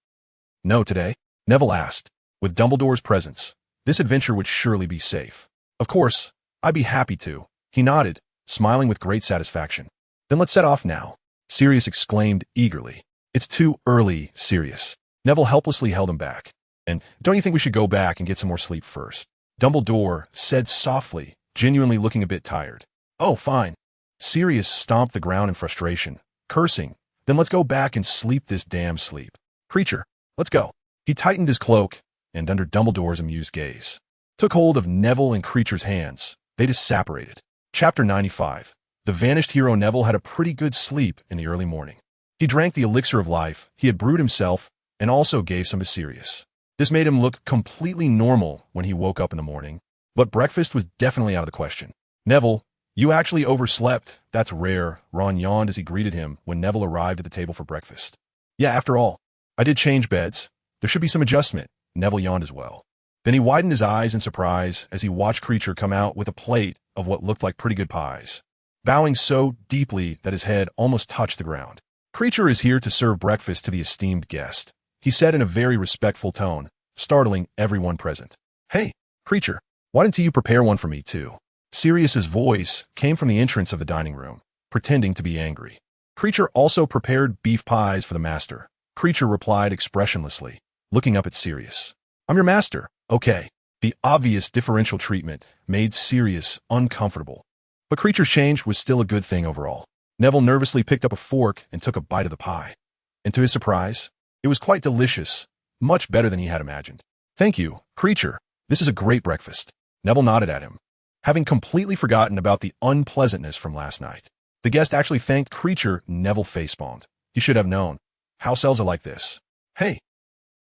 "No, today?" Neville asked. With Dumbledore's presence, this adventure would surely be safe. "Of course, I'd be happy to," he nodded, smiling with great satisfaction. "Then let's set off now," Sirius exclaimed eagerly. "It's too early, Sirius." Neville helplessly held him back. "And don't you think we should go back and get some more sleep first?" Dumbledore said softly, genuinely looking a bit tired. "Oh, fine." Sirius stomped the ground in frustration, cursing, "Then let's go back and sleep this damn sleep. Creature, let's go." He tightened his cloak, and under Dumbledore's amused gaze, took hold of Neville and Creature's hands. They just separated. Chapter 95. The vanished hero Neville had a pretty good sleep in the early morning. He drank the elixir of life he had brewed himself and also gave some to Sirius. This made him look completely normal when he woke up in the morning, but breakfast was definitely out of the question. "Neville, you actually overslept. That's rare," Ron yawned as he greeted him when Neville arrived at the table for breakfast. "Yeah, after all, I did change beds. There should be some adjustment." Neville yawned as well. Then he widened his eyes in surprise as he watched Creature come out with a plate of what looked like pretty good pies, bowing so deeply that his head almost touched the ground. "Creature is here to serve breakfast to the esteemed guest," he said in a very respectful tone, startling everyone present. "Hey, Creature, why didn't you prepare one for me too?" Sirius's voice came from the entrance of the dining room, pretending to be angry. "Creature also prepared beef pies for the master," Creature replied expressionlessly, looking up at Sirius. "I'm your master." "Okay." The obvious differential treatment made Sirius uncomfortable, but Creature's change was still a good thing overall. Neville nervously picked up a fork and took a bite of the pie, and to his surprise, it was quite delicious, much better than he had imagined. "Thank you, Creature. This is a great breakfast." Neville nodded at him, having completely forgotten about the unpleasantness from last night. The guest actually thanked Creature. Neville facepalmed. He should have known. House elves are like this. "Hey,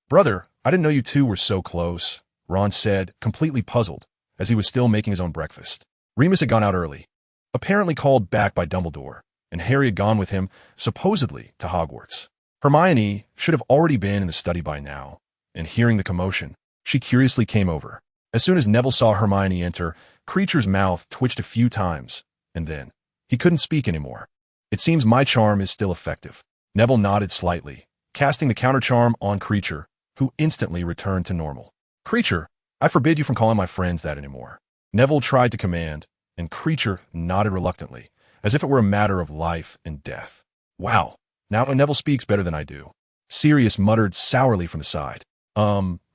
brother, I didn't know you two were so close," Ron said, completely puzzled, as he was still making his own breakfast. Remus had gone out early, apparently called back by Dumbledore, and Harry had gone with him, supposedly, to Hogwarts. Hermione should have already been in the study by now, and hearing the commotion, she curiously came over. As soon as Neville saw Hermione enter, Creature's mouth twitched a few times, and then he couldn't speak anymore. "It seems my charm is still effective." Neville nodded slightly, casting the counter-charm on Creature, who instantly returned to normal. "Creature, I forbid you from calling my friends that anymore." Neville tried to command, and Creature nodded reluctantly, as if it were a matter of life and death. "Wow, now Neville speaks better than I do," Sirius muttered sourly from the side.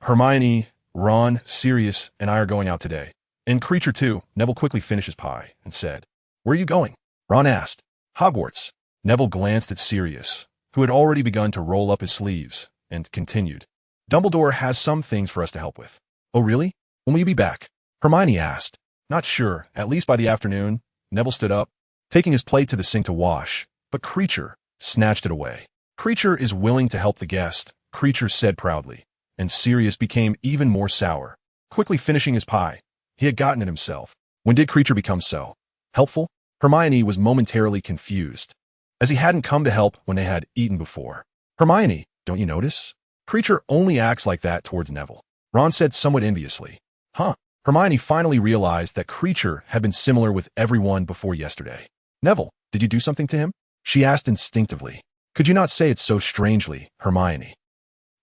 Hermione, Ron, Sirius, and I are going out today. And Creature too." Neville quickly finished his pie and said, "Where are you going?" Ron asked. "Hogwarts." Neville glanced at Sirius, who had already begun to roll up his sleeves, and continued, "Dumbledore has some things for us to help with." "Oh, really? When will you be back?" Hermione asked. "Not sure, at least by the afternoon." Neville stood up, taking his plate to the sink to wash, but Creature snatched it away. "Creature is willing to help the guest," Creature said proudly, and Sirius became even more sour, quickly finishing his pie. He had gotten it himself. When did Creature become so helpful? Hermione was momentarily confused, as he hadn't come to help when they had eaten before. "Hermione, don't you notice? Creature only acts like that towards Neville," Ron said somewhat enviously. "Huh." Hermione finally realized that Creature had been similar with everyone before yesterday. "Neville, did you do something to him?" she asked instinctively. "Could you not say it so strangely, Hermione?"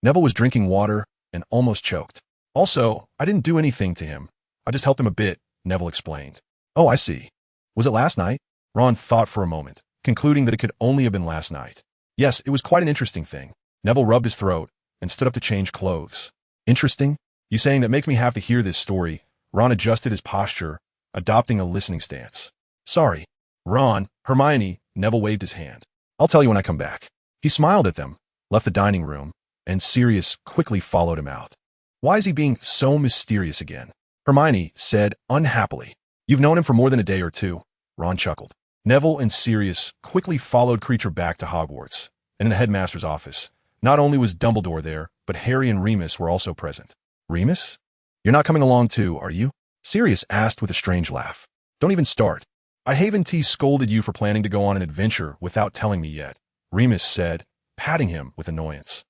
Neville was drinking water and almost choked. "Also, I didn't do anything to him. I just helped him a bit," Neville explained. "Oh, I see. Was it last night?" Ron thought for a moment, concluding that it could only have been last night. "Yes, it was quite an interesting thing." Neville rubbed his throat and stood up to change clothes. "Interesting? You saying that makes me have to hear this story." Ron adjusted his posture, adopting a listening stance. "Sorry." "Ron, Hermione," Neville waved his hand. "I'll tell you when I come back." He smiled at them, left the dining room, and Sirius quickly followed him out. Why is he being so mysterious again? Hermione said unhappily. You've known him for more than a day or two, Ron chuckled. Neville and Sirius quickly followed Creature back to Hogwarts, and in the headmaster's office, not only was Dumbledore there, but Harry and Remus were also present. Remus? You're not coming along too, are you? Sirius asked with a strange laugh. Don't even start. I Haven T scolded you for planning to go on an adventure without telling me yet, Remus said, patting him with annoyance.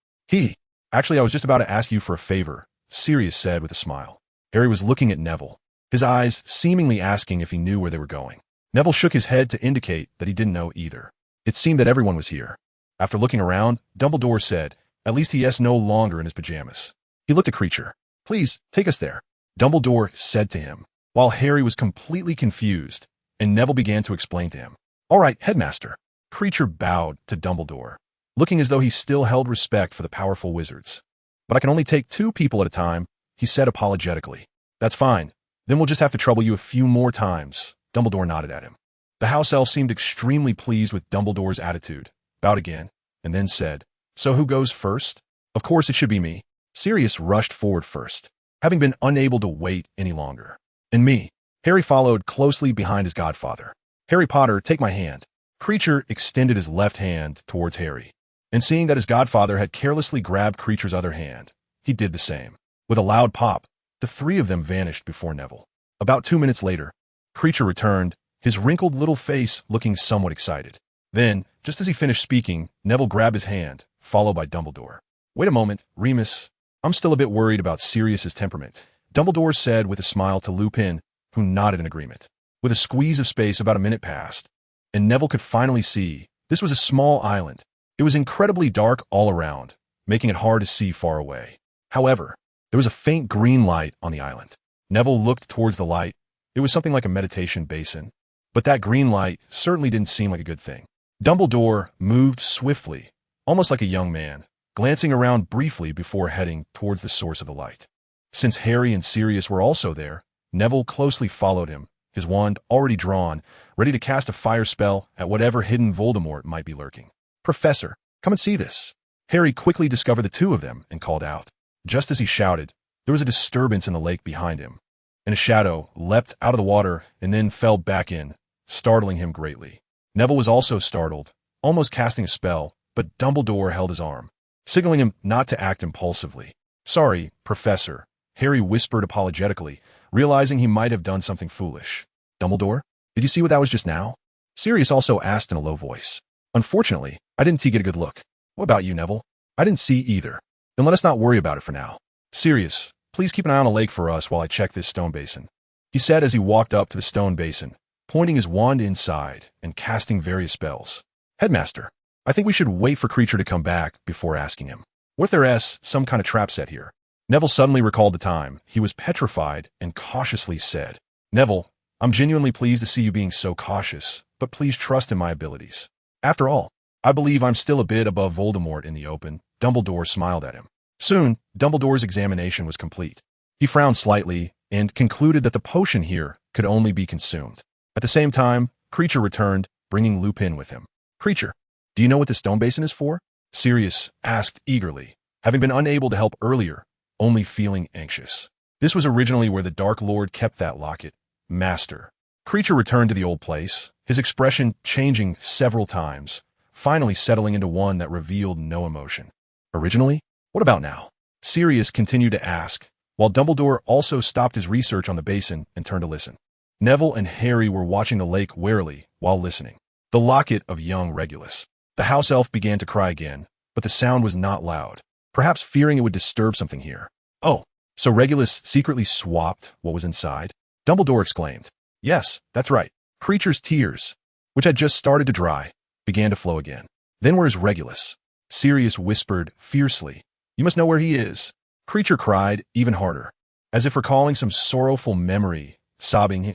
Actually, I was just about to ask you for a favor, Sirius said with a smile. Harry was looking at Neville, his eyes seemingly asking if he knew where they were going. Neville shook his head to indicate that he didn't know either. It seemed that everyone was here. After looking around, Dumbledore said, at least he is no longer in his pajamas. He looked at Creature. Please, take us there, Dumbledore said to him, while Harry was completely confused, and Neville began to explain to him. All right, Headmaster. Creature bowed to Dumbledore, looking as though he still held respect for the powerful wizards. But I can only take 2 people at a time, he said apologetically. That's fine. Then we'll just have to trouble you a few more times. Dumbledore nodded at him. The house elf seemed extremely pleased with Dumbledore's attitude, bowed again, and then said, So who goes first? Of course it should be me. Sirius rushed forward first, having been unable to wait any longer. And me. Harry followed closely behind his godfather. Harry Potter, take my hand. Creature extended his left hand towards Harry, and seeing that his godfather had carelessly grabbed Creature's other hand, he did the same. With a loud pop, the 3 of them vanished before Neville. About 2 minutes later, Creature returned, his wrinkled little face looking somewhat excited. Then, just as he finished speaking, Neville grabbed his hand, followed by Dumbledore. Wait a moment, Remus. I'm still a bit worried about Sirius's temperament, Dumbledore said with a smile to Lupin, who nodded in agreement. With a squeeze of space, about a minute passed, and Neville could finally see this was a small island. It was incredibly dark all around, making it hard to see far away. However, there was a faint green light on the island. Neville looked towards the light. It was something like a meditation basin, but that green light certainly didn't seem like a good thing. Dumbledore moved swiftly, almost like a young man, glancing around briefly before heading towards the source of the light. Since Harry and Sirius were also there, Neville closely followed him, his wand already drawn, ready to cast a fire spell at whatever hidden Voldemort might be lurking. Professor, come and see this. Harry quickly discovered the 2 of them and called out. Just as he shouted, there was a disturbance in the lake behind him, and a shadow leapt out of the water and then fell back in, startling him greatly. Neville was also startled, almost casting a spell, but Dumbledore held his arm, signaling him not to act impulsively. Sorry, Professor, Harry whispered apologetically, realizing he might have done something foolish. Dumbledore, did you see what that was just now? Sirius also asked in a low voice. Unfortunately, I didn't get a good look. What about you, Neville? I didn't see either. Then let us not worry about it for now. Sirius, please keep an eye on the lake for us while I check this stone basin, he said as he walked up to the stone basin, pointing his wand inside and casting various spells. Headmaster, I think we should wait for Creature to come back before asking him. What if there's some kind of trap set here? Neville suddenly recalled the time he was petrified and cautiously said, Neville, I'm genuinely pleased to see you being so cautious, but please trust in my abilities. After all, I believe I'm still a bit above Voldemort in the open. Dumbledore smiled at him. Soon, Dumbledore's examination was complete. He frowned slightly and concluded that the potion here could only be consumed. At the same time, Creature returned, bringing Lupin with him. Creature, do you know what the stone basin is for? Sirius asked eagerly, having been unable to help earlier, only feeling anxious. This was originally where the Dark Lord kept that locket. Master. Creature returned to the old place, his expression changing several times, finally settling into one that revealed no emotion. Originally? What about now? Sirius continued to ask, while Dumbledore also stopped his research on the basin and turned to listen. Neville and Harry were watching the lake warily while listening. The locket of young Regulus. The house elf began to cry again, but the sound was not loud, perhaps fearing it would disturb something here. Oh, so Regulus secretly swapped what was inside? Dumbledore exclaimed. Yes, that's right. Creature's tears, which had just started to dry, began to flow again. Then where's Regulus? Sirius whispered fiercely. You must know where he is. Creature cried even harder, as if recalling some sorrowful memory, sobbing.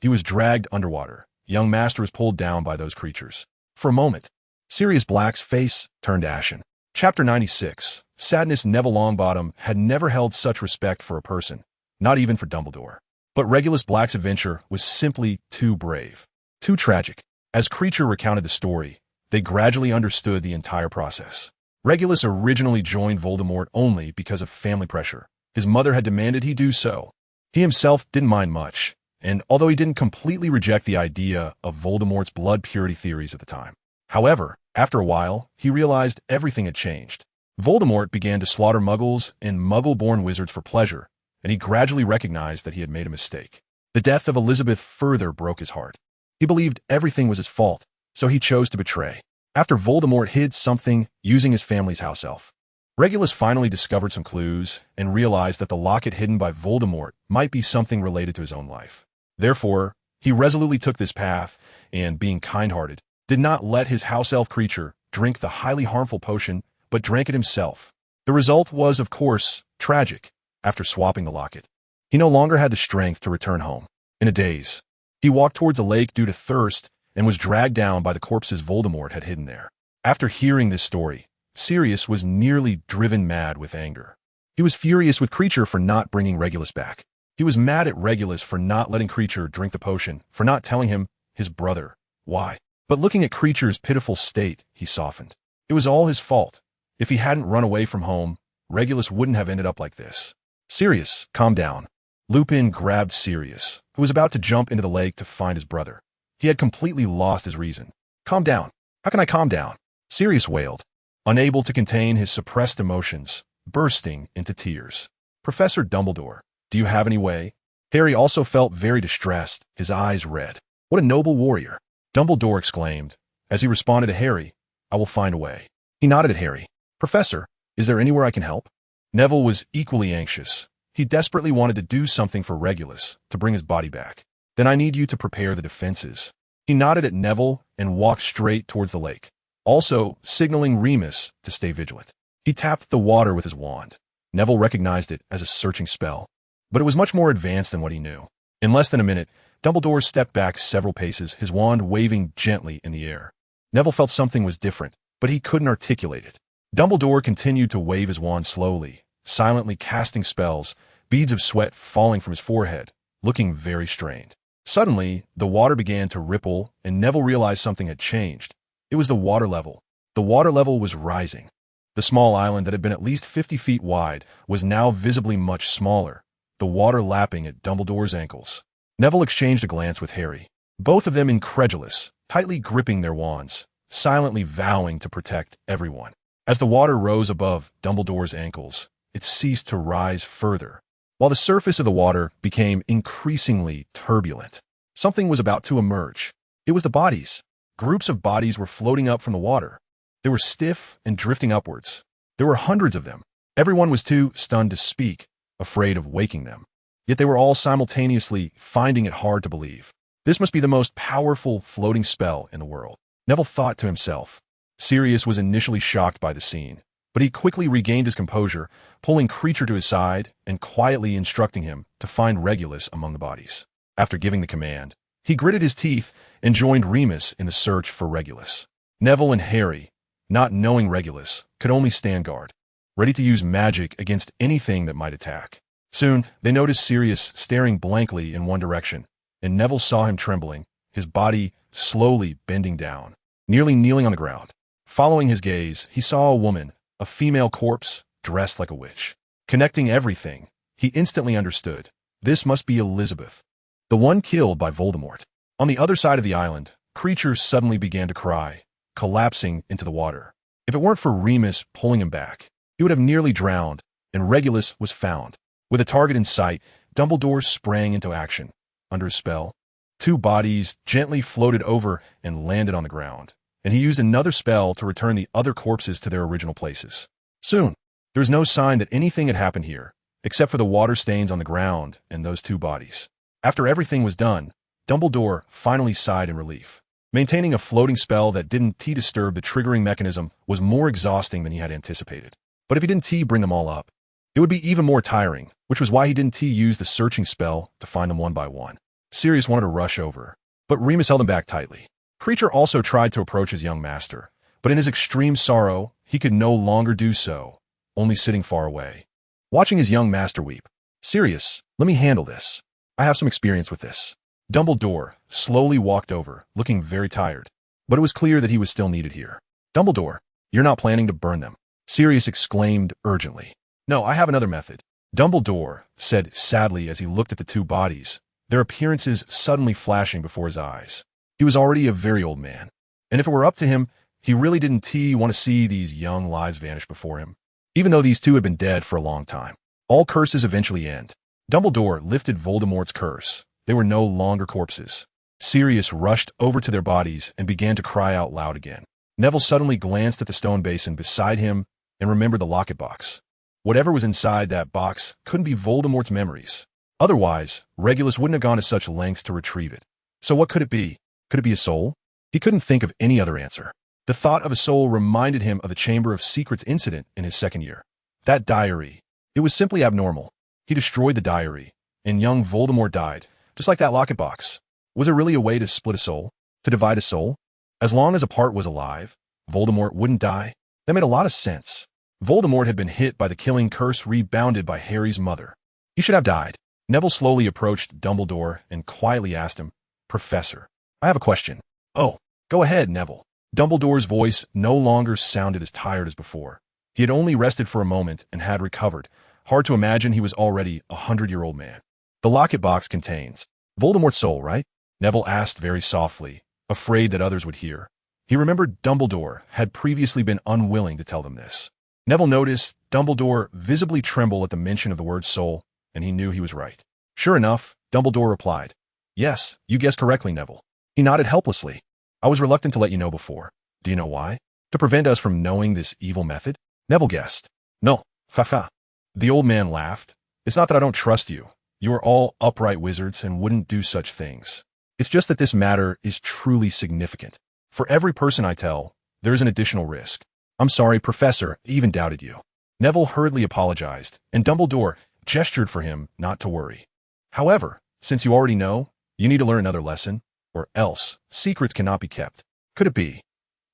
He was dragged underwater. Young Master was pulled down by those creatures. For a moment, Sirius Black's face turned ashen. Chapter 96. Sadness. Neville Longbottom had never held such respect for a person, not even for Dumbledore. But Regulus Black's adventure was simply too brave, too tragic. As Creature recounted the story, they gradually understood the entire process. Regulus originally joined Voldemort only because of family pressure. His mother had demanded he do so, He himself didn't mind much, and although he didn't completely reject the idea of Voldemort's blood purity theories at the time. However, after a while, he realized everything had changed. Voldemort began to slaughter muggles and muggle-born wizards for pleasure, and he gradually recognized that he had made a mistake. The death of Elizabeth further broke his heart. He believed everything was his fault, so he chose to betray. After Voldemort hid something using his family's house elf, Regulus finally discovered some clues and realized that the locket hidden by Voldemort might be something related to his own life. Therefore, he resolutely took this path and, being kind-hearted, did not let his house elf creature drink the highly harmful potion, but drank it himself. The result was, of course, tragic. After swapping the locket, he no longer had the strength to return home. In a daze, he walked towards a lake due to thirst and was dragged down by the corpses Voldemort had hidden there. After hearing this story, Sirius was nearly driven mad with anger. He was furious with Creature for not bringing Regulus back. He was mad at Regulus for not letting Creature drink the potion, for not telling him, his brother, why. But looking at Creature's pitiful state, he softened. It was all his fault. If he hadn't run away from home, Regulus wouldn't have ended up like this. Sirius, calm down. Lupin grabbed Sirius, who was about to jump into the lake to find his brother. He had completely lost his reason. Calm down. How can I calm down? Sirius wailed, unable to contain his suppressed emotions, bursting into tears. Professor Dumbledore, do you have any way? Harry also felt very distressed, his eyes red. What a noble warrior! Dumbledore exclaimed. As he responded to Harry, I will find a way. He nodded at Harry. Professor, is there anywhere I can help? Neville was equally anxious. He desperately wanted to do something for Regulus, to bring his body back. Then I need you to prepare the defenses. He nodded at Neville and walked straight towards the lake, also signaling Remus to stay vigilant. He tapped the water with his wand. Neville recognized it as a searching spell, but it was much more advanced than what he knew. In less than a minute, Dumbledore stepped back several paces, his wand waving gently in the air. Neville felt something was different, but he couldn't articulate it. Dumbledore continued to wave his wand slowly, silently casting spells, beads of sweat falling from his forehead, looking very strained. Suddenly, the water began to ripple, and Neville realized something had changed. It was the water level. The water level was rising. The small island that had been at least 50 feet wide was now visibly much smaller, the water lapping at Dumbledore's ankles. Neville exchanged a glance with Harry, both of them incredulous, tightly gripping their wands, silently vowing to protect everyone. As the water rose above Dumbledore's ankles, it ceased to rise further, while the surface of the water became increasingly turbulent. Something was about to emerge. It was the bodies. Groups of bodies were floating up from the water. They were stiff and drifting upwards. There were hundreds of them. Everyone was too stunned to speak, afraid of waking them. Yet they were all simultaneously finding it hard to believe. This must be the most powerful floating spell in the world. Neville thought to himself. Sirius was initially shocked by the scene, but he quickly regained his composure, pulling Creature to his side and quietly instructing him to find Regulus among the bodies. After giving the command, he gritted his teeth and joined Remus in the search for Regulus. Neville and Harry, not knowing Regulus, could only stand guard, ready to use magic against anything that might attack. Soon, they noticed Sirius staring blankly in one direction, and Neville saw him trembling, his body slowly bending down, nearly kneeling on the ground. Following his gaze, he saw a woman, a female corpse, dressed like a witch. Connecting everything, he instantly understood. This must be Elizabeth, the one killed by Voldemort. On the other side of the island, Creature suddenly began to cry, collapsing into the water. If it weren't for Remus pulling him back, he would have nearly drowned, and Regulus was found. With a target in sight, Dumbledore sprang into action. Under his spell, two bodies gently floated over and landed on the ground, and he used another spell to return the other corpses to their original places. Soon, there was no sign that anything had happened here, except for the water stains on the ground and those two bodies. After everything was done, Dumbledore finally sighed in relief. Maintaining a floating spell that didn't disturb the triggering mechanism was more exhausting than he had anticipated. But if he didn't bring them all up, it would be even more tiring, which was why he didn't use the searching spell to find them one by one. Sirius wanted to rush over, but Remus held him back tightly. Creature also tried to approach his young master, but in his extreme sorrow, he could no longer do so, only sitting far away, watching his young master weep. Sirius, let me handle this. I have some experience with this. Dumbledore slowly walked over, looking very tired, but it was clear that he was still needed here. Dumbledore, you're not planning to burn them? Sirius exclaimed urgently. No, I have another method. Dumbledore said sadly as he looked at the two bodies, their appearances suddenly flashing before his eyes. He was already a very old man, and if it were up to him, he really didn't want to see these young lives vanish before him. Even though these two had been dead for a long time, all curses eventually end. Dumbledore lifted Voldemort's curse. They were no longer corpses. Sirius rushed over to their bodies and began to cry out loud again. Neville suddenly glanced at the stone basin beside him and remembered the locket box. Whatever was inside that box couldn't be Voldemort's memories. Otherwise, Regulus wouldn't have gone to such lengths to retrieve it. So what could it be? Could it be a soul? He couldn't think of any other answer. The thought of a soul reminded him of the Chamber of Secrets incident in his second year. That diary. It was simply abnormal. He destroyed the diary, and young Voldemort died, just like that locket box. Was there really a way to split a soul? To divide a soul? As long as a part was alive, Voldemort wouldn't die? That made a lot of sense. Voldemort had been hit by the killing curse rebounded by Harry's mother. He should have died. Neville slowly approached Dumbledore and quietly asked him, "Professor, I have a question." "Oh, go ahead, Neville." Dumbledore's voice no longer sounded as tired as before. He had only rested for a moment and had recovered. Hard to imagine he was already a 100-year-old man. "The locket box contains Voldemort's soul, right?" Neville asked very softly, afraid that others would hear. He remembered Dumbledore had previously been unwilling to tell them this. Neville noticed Dumbledore visibly tremble at the mention of the word soul, and he knew he was right. Sure enough, Dumbledore replied, "Yes, you guessed correctly, Neville." He nodded helplessly. "I was reluctant to let you know before. Do you know why? To prevent us from knowing this evil method?" Neville guessed. "No, ha." The old man laughed. "It's not that I don't trust you. You are all upright wizards and wouldn't do such things. It's just that this matter is truly significant. For every person I tell, there is an additional risk. I'm sorry, Professor, I even doubted you." Neville hurriedly apologized, and Dumbledore gestured for him not to worry. "However, since you already know, you need to learn another lesson, or else secrets cannot be kept. Could it be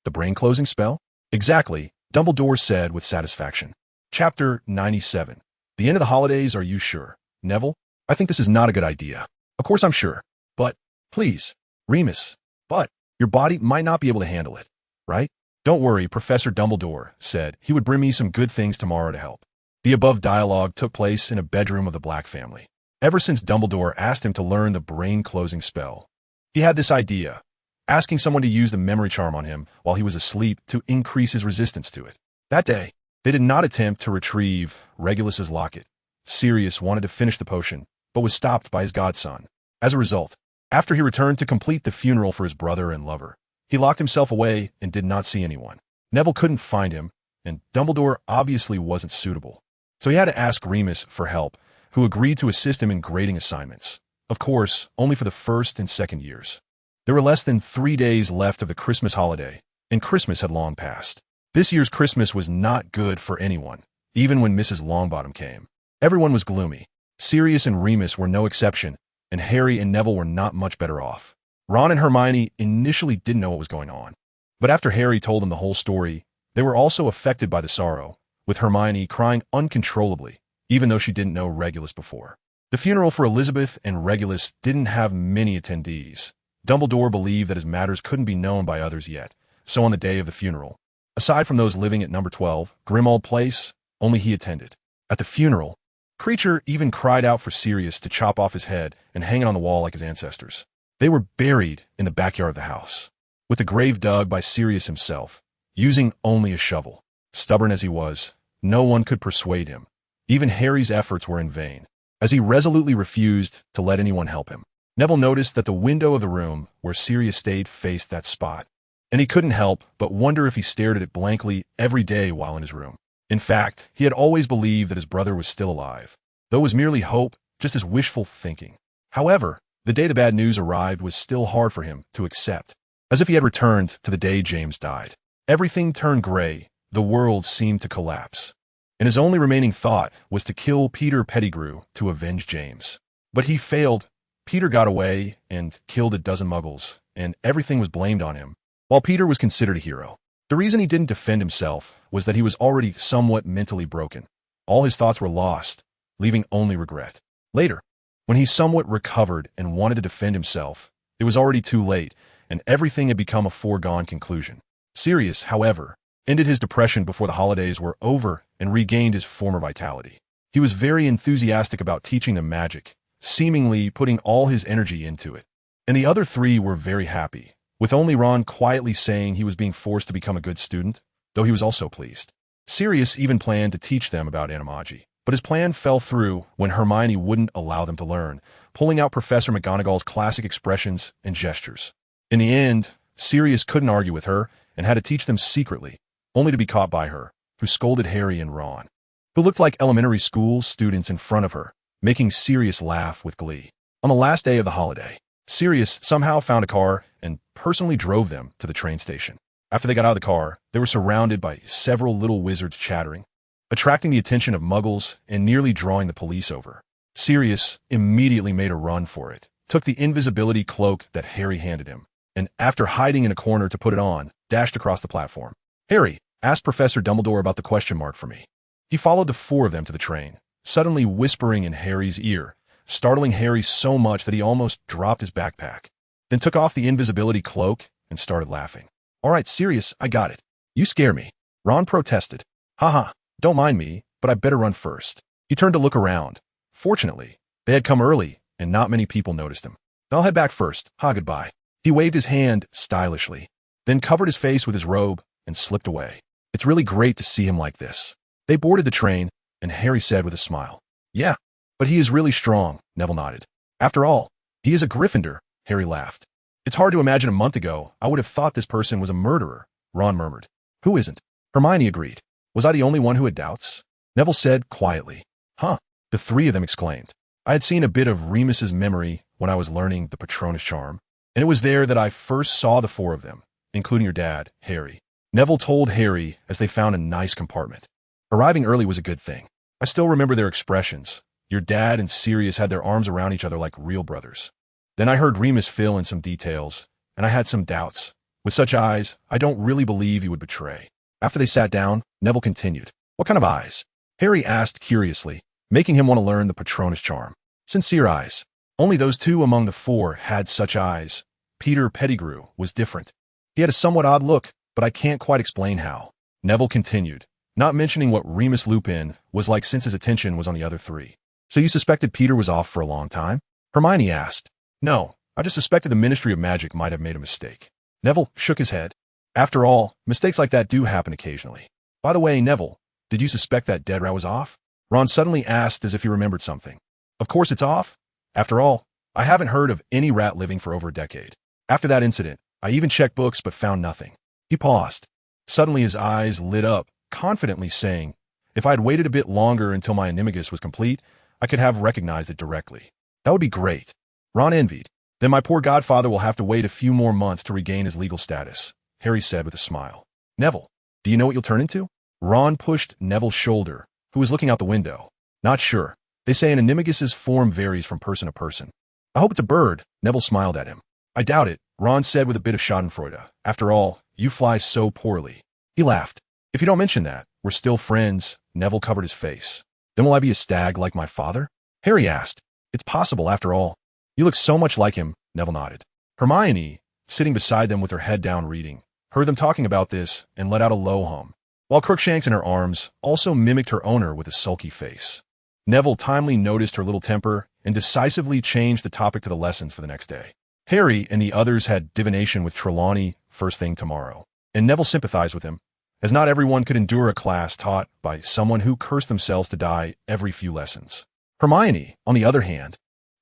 the brain-closing spell?" "Exactly," Dumbledore said with satisfaction. Chapter 97. The end of the holidays, are you sure? Neville, I think this is not a good idea. Of course I'm sure. But, please, Remus, but your body might not be able to handle it, right? "Don't worry," Professor Dumbledore said. He would bring me some good things tomorrow to help. The above dialogue took place in a bedroom of the Black family. Ever since Dumbledore asked him to learn the brain-closing spell, he had this idea, asking someone to use the memory charm on him while he was asleep to increase his resistance to it. That day, they did not attempt to retrieve Regulus's locket. Sirius wanted to finish the potion, but was stopped by his godson. As a result, after he returned to complete the funeral for his brother and lover, he locked himself away and did not see anyone. Neville couldn't find him, and Dumbledore obviously wasn't suitable. So he had to ask Remus for help, who agreed to assist him in grading assignments. Of course, only for the first and second years. There were less than 3 days left of the Christmas holiday, and Christmas had long passed. This year's Christmas was not good for anyone, even when Mrs. Longbottom came. Everyone was gloomy. Sirius and Remus were no exception, and Harry and Neville were not much better off. Ron and Hermione initially didn't know what was going on. But after Harry told them the whole story, they were also affected by the sorrow, with Hermione crying uncontrollably, even though she didn't know Regulus before. The funeral for Elizabeth and Regulus didn't have many attendees. Dumbledore believed that his matters couldn't be known by others yet, so on the day of the funeral, aside from those living at number 12, Grimmauld Place, only he attended. At the funeral, Kreacher even cried out for Sirius to chop off his head and hang it on the wall like his ancestors. They were buried in the backyard of the house, with the grave dug by Sirius himself, using only a shovel. Stubborn as he was, no one could persuade him. Even Harry's efforts were in vain, as he resolutely refused to let anyone help him. Neville noticed that the window of the room where Sirius stayed faced that spot, and he couldn't help but wonder if he stared at it blankly every day while in his room. In fact, he had always believed that his brother was still alive, though it was merely hope, just as wishful thinking. However, the day the bad news arrived was still hard for him to accept, as if he had returned to the day James died. Everything turned gray, the world seemed to collapse, and his only remaining thought was to kill Peter Pettigrew to avenge James. But he failed. Peter got away and killed a dozen muggles, and everything was blamed on him, while Peter was considered a hero. The reason he didn't defend himself was that he was already somewhat mentally broken. All his thoughts were lost, leaving only regret. Later, when he somewhat recovered and wanted to defend himself, it was already too late, and everything had become a foregone conclusion. Sirius, however, ended his depression before the holidays were over and regained his former vitality. He was very enthusiastic about teaching them magic, seemingly putting all his energy into it. And the other three were very happy, with only Ron quietly saying he was being forced to become a good student, though he was also pleased. Sirius even planned to teach them about animagi, but his plan fell through when Hermione wouldn't allow them to learn, pulling out Professor McGonagall's classic expressions and gestures. In the end, Sirius couldn't argue with her and had to teach them secretly, only to be caught by her, who scolded Harry and Ron, who looked like elementary school students in front of her, making Sirius laugh with glee. On the last day of the holiday, Sirius somehow found a car and personally drove them to the train station. After they got out of the car, they were surrounded by several little wizards chattering, attracting the attention of muggles and nearly drawing the police over. Sirius immediately made a run for it, took the invisibility cloak that Harry handed him, and after hiding in a corner to put it on, dashed across the platform. Harry, ask Professor Dumbledore about the question mark for me. He followed the four of them to the train, suddenly whispering in Harry's ear, startling Harry so much that he almost dropped his backpack, then took off the invisibility cloak and started laughing. All right, Sirius, I got it. You scare me. Ron protested. Haha, don't mind me, but I better run first. He turned to look around. Fortunately, they had come early, and not many people noticed him. I'll head back first. Ha, goodbye. He waved his hand stylishly, then covered his face with his robe and slipped away. It's really great to see him like this. They boarded the train, and Harry said with a smile, Yeah, but he is really strong, Neville nodded. After all, he is a Gryffindor, Harry laughed. It's hard to imagine a month ago I would have thought this person was a murderer, Ron murmured. Who isn't? Hermione agreed. Was I the only one who had doubts? Neville said quietly. Huh, the three of them exclaimed. I had seen a bit of Remus's memory when I was learning the Patronus charm, and it was there that I first saw the four of them, including your dad, Harry. Neville told Harry as they found a nice compartment. Arriving early was a good thing. I still remember their expressions. Your dad and Sirius had their arms around each other like real brothers. Then I heard Remus fill in some details, and I had some doubts. With such eyes, I don't really believe he would betray. After they sat down, Neville continued. What kind of eyes? Harry asked curiously, making him want to learn the Patronus charm. Sincere eyes. Only those two among the four had such eyes. Peter Pettigrew was different. He had a somewhat odd look, but I can't quite explain how. Neville continued, not mentioning what Remus Lupin was like since his attention was on the other three. So you suspected Peter was off for a long time? Hermione asked. No, I just suspected the Ministry of Magic might have made a mistake. Neville shook his head. After all, mistakes like that do happen occasionally. By the way, Neville, did you suspect that dead rat was off? Ron suddenly asked as if he remembered something. Of course it's off. After all, I haven't heard of any rat living for over a decade. After that incident, I even checked books but found nothing. He paused. Suddenly his eyes lit up, confidently saying, if I had waited a bit longer until my animagus was complete, I could have recognized it directly. That would be great. Ron envied. Then my poor godfather will have to wait a few more months to regain his legal status, Harry said with a smile. Neville, do you know what you'll turn into? Ron pushed Neville's shoulder, who was looking out the window. Not sure. They say an animagus's form varies from person to person. I hope it's a bird, Neville smiled at him. I doubt it, Ron said with a bit of schadenfreude. After all, you fly so poorly. He laughed. If you don't mention that, we're still friends, Neville covered his face. Then will I be a stag like my father? Harry asked. It's possible after all. You look so much like him, Neville nodded. Hermione, sitting beside them with her head down reading, heard them talking about this and let out a low hum, while Crookshanks in her arms also mimicked her owner with a sulky face. Neville timely noticed her little temper and decisively changed the topic to the lessons for the next day. Harry and the others had divination with Trelawney first thing tomorrow, and Neville sympathized with him, as not everyone could endure a class taught by someone who cursed themselves to die every few lessons. Hermione, on the other hand,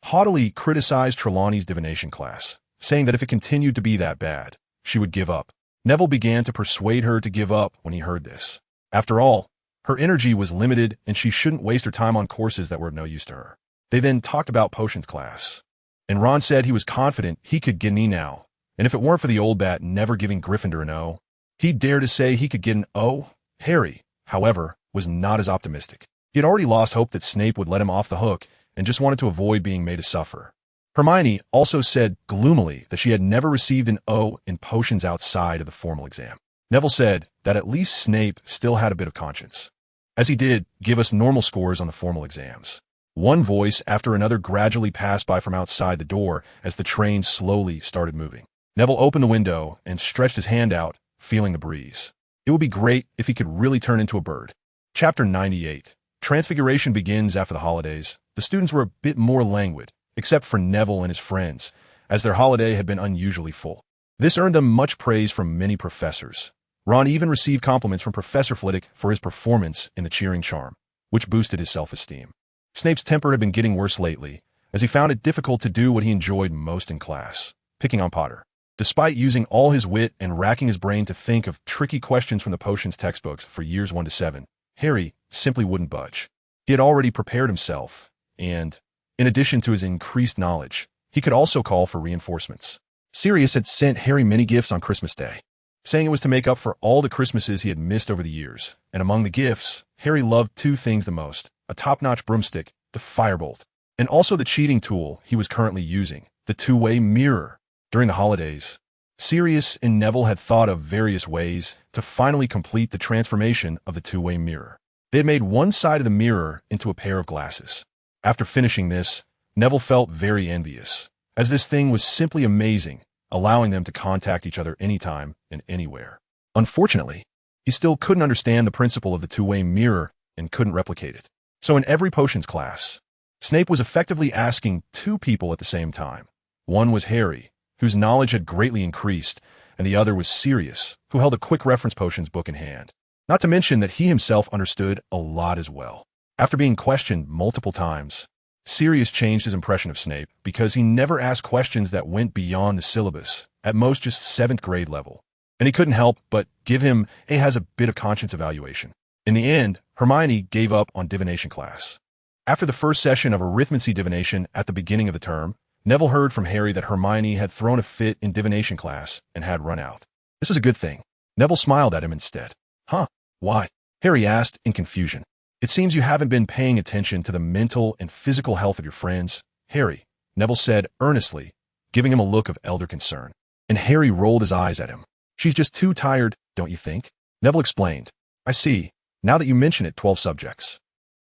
haughtily criticized Trelawney's divination class, saying that if it continued to be that bad, she would give up. Neville began to persuade her to give up when he heard this. After all, her energy was limited and she shouldn't waste her time on courses that were of no use to her. They then talked about potions class, and Ron said he was confident he could get an E now, and if it weren't for the old bat never giving Gryffindor an O, he'd dare to say he could get an O. Harry, however, was not as optimistic. He had already lost hope that Snape would let him off the hook and just wanted to avoid being made to suffer. Hermione also said gloomily that she had never received an O in potions outside of the formal exam. Neville said that at least Snape still had a bit of conscience, as he did give us normal scores on the formal exams. One voice after another gradually passed by from outside the door as the train slowly started moving. Neville opened the window and stretched his hand out, feeling the breeze. It would be great if he could really turn into a bird. Chapter 98. Transfiguration begins after the holidays. The students were a bit more languid, except for Neville and his friends, as their holiday had been unusually full. This earned them much praise from many professors. Ron even received compliments from Professor Flitwick for his performance in the cheering charm, which boosted his self-esteem. Snape's temper had been getting worse lately, as he found it difficult to do what he enjoyed most in class, picking on Potter. Despite using all his wit and racking his brain to think of tricky questions from the potions textbooks for years 1 to 7, Harry simply wouldn't budge. He had already prepared himself, and, in addition to his increased knowledge, he could also call for reinforcements. Sirius had sent Harry many gifts on Christmas Day, saying it was to make up for all the Christmases he had missed over the years, and among the gifts, Harry loved two things the most: a top-notch broomstick, the firebolt, and also the cheating tool he was currently using, the two-way mirror. During the holidays, Sirius and Neville had thought of various ways to finally complete the transformation of the two-way mirror. They had made one side of the mirror into a pair of glasses. After finishing this, Neville felt very envious, as this thing was simply amazing, allowing them to contact each other anytime and anywhere. Unfortunately, he still couldn't understand the principle of the two-way mirror and couldn't replicate it. So in every potions class, Snape was effectively asking two people at the same time. One was Harry, whose knowledge had greatly increased, and the other was Sirius, who held a quick reference potions book in hand. Not to mention that he himself understood a lot as well. After being questioned multiple times, Sirius changed his impression of Snape because he never asked questions that went beyond the syllabus, at most just 7th grade level. And he couldn't help but give him a bit of conscience evaluation. In the end, Hermione gave up on divination class. After the first session of arithmancy divination at the beginning of the term, Neville heard from Harry that Hermione had thrown a fit in divination class and had run out. This was a good thing. Neville smiled at him instead. Huh? Why? Harry asked in confusion. It seems you haven't been paying attention to the mental and physical health of your friends, Harry, Neville said earnestly, giving him a look of elder concern. And Harry rolled his eyes at him. She's just too tired, don't you think? Neville explained. I see. Now that you mention it, 12 subjects.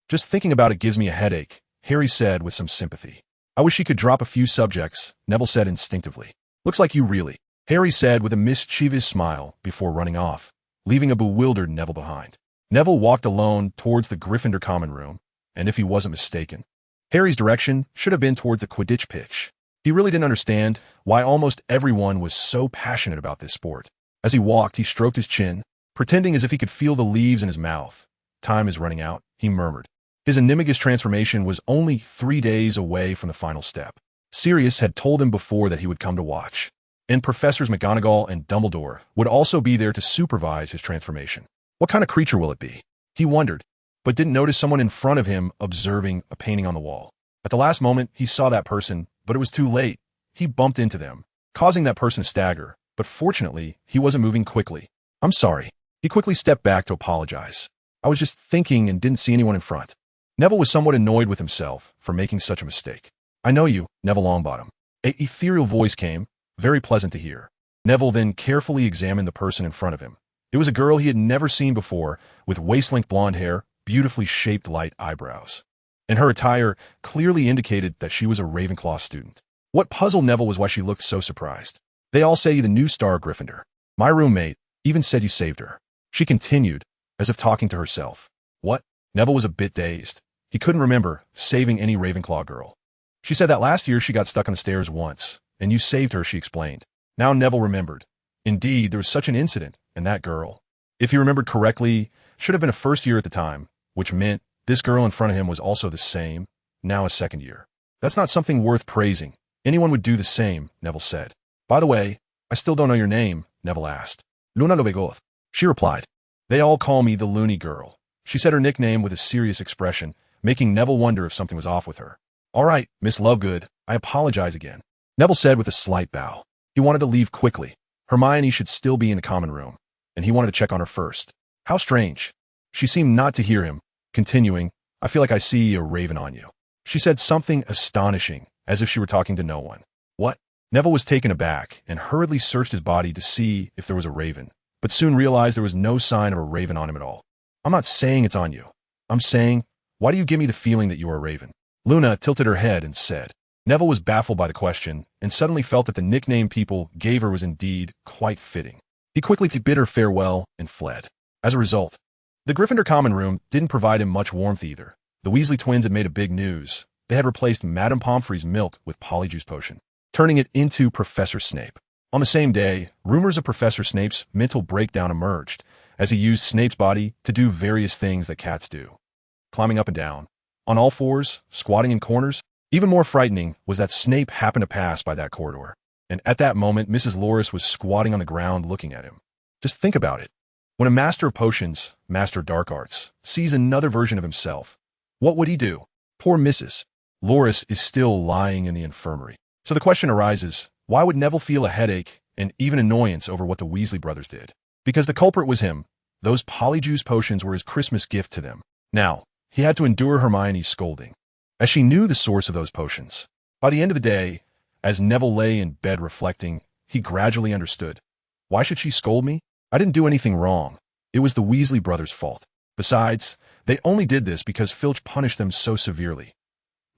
Just thinking about it gives me a headache, Harry said with some sympathy. I wish she could drop a few subjects, Neville said instinctively. Looks like you really, Harry said with a mischievous smile before running off, leaving a bewildered Neville behind. Neville walked alone towards the Gryffindor common room, and if he wasn't mistaken, Harry's direction should have been towards the Quidditch pitch. He really didn't understand why almost everyone was so passionate about this sport. As he walked, he stroked his chin, pretending as if he could feel the leaves in his mouth. Time is running out, he murmured. His Animagus transformation was only 3 days away from the final step. Sirius had told him before that he would come to watch, and Professors McGonagall and Dumbledore would also be there to supervise his transformation. What kind of creature will it be? He wondered, but didn't notice someone in front of him observing a painting on the wall. At the last moment, he saw that person, but it was too late. He bumped into them, causing that person to stagger, but fortunately, he wasn't moving quickly. I'm sorry. He quickly stepped back to apologize. I was just thinking and didn't see anyone in front. Neville was somewhat annoyed with himself for making such a mistake. I know you, Neville Longbottom. An ethereal voice came, very pleasant to hear. Neville then carefully examined the person in front of him. It was a girl he had never seen before, with waist-length blonde hair, beautifully shaped light eyebrows. And her attire clearly indicated that she was a Ravenclaw student. What puzzled Neville was why she looked so surprised. They all say you're the new star of Gryffindor. My roommate even said you saved her. She continued, as if talking to herself. What? Neville was a bit dazed. He couldn't remember saving any Ravenclaw girl. She said that last year she got stuck on the stairs once, and you saved her, she explained. Now Neville remembered. Indeed, there was such an incident, and that girl, if he remembered correctly, should have been a first year at the time, which meant this girl in front of him was also the same, now a second year. That's not something worth praising. Anyone would do the same, Neville said. By the way, I still don't know your name, Neville asked. Luna Lovegoth, she replied. They all call me the Loony Girl. She said her nickname with a serious expression, making Neville wonder if something was off with her. All right, Miss Lovegood, I apologize again, Neville said with a slight bow. He wanted to leave quickly. Hermione should still be in the common room, and he wanted to check on her first. How strange. She seemed not to hear him, continuing, I feel like I see a raven on you. She said something astonishing, as if she were talking to no one. What? Neville was taken aback and hurriedly searched his body to see if there was a raven, but soon realized there was no sign of a raven on him at all. I'm not saying it's on you. I'm saying, why do you give me the feeling that you are a raven? Luna tilted her head and said. Neville was baffled by the question and suddenly felt that the nickname people gave her was indeed quite fitting. He quickly bid her farewell and fled. As a result, The Gryffindor common room didn't provide him much warmth either. The Weasley twins had made a big news. They had replaced Madame Pomfrey's milk with Polyjuice Potion, turning it into Professor Snape. On the same day, rumors of Professor Snape's mental breakdown emerged as he used Snape's body to do various things that cats do. Climbing up and down, on all fours, squatting in corners. Even more frightening was that Snape happened to pass by that corridor. And at that moment, Mrs. Loris was squatting on the ground looking at him. Just think about it. When a master of potions, master of dark arts, sees another version of himself, what would he do? Poor Mrs. Loris is still lying in the infirmary. So the question arises, why would Neville feel a headache and even annoyance over what the Weasley brothers did? Because the culprit was him. Those Polyjuice potions were his Christmas gift to them. Now, he had to endure Hermione's scolding, as she knew the source of those potions. By the end of the day, as Neville lay in bed reflecting, he gradually understood. Why should she scold me? I didn't do anything wrong. It was the Weasley brothers' fault. Besides, they only did this because Filch punished them so severely.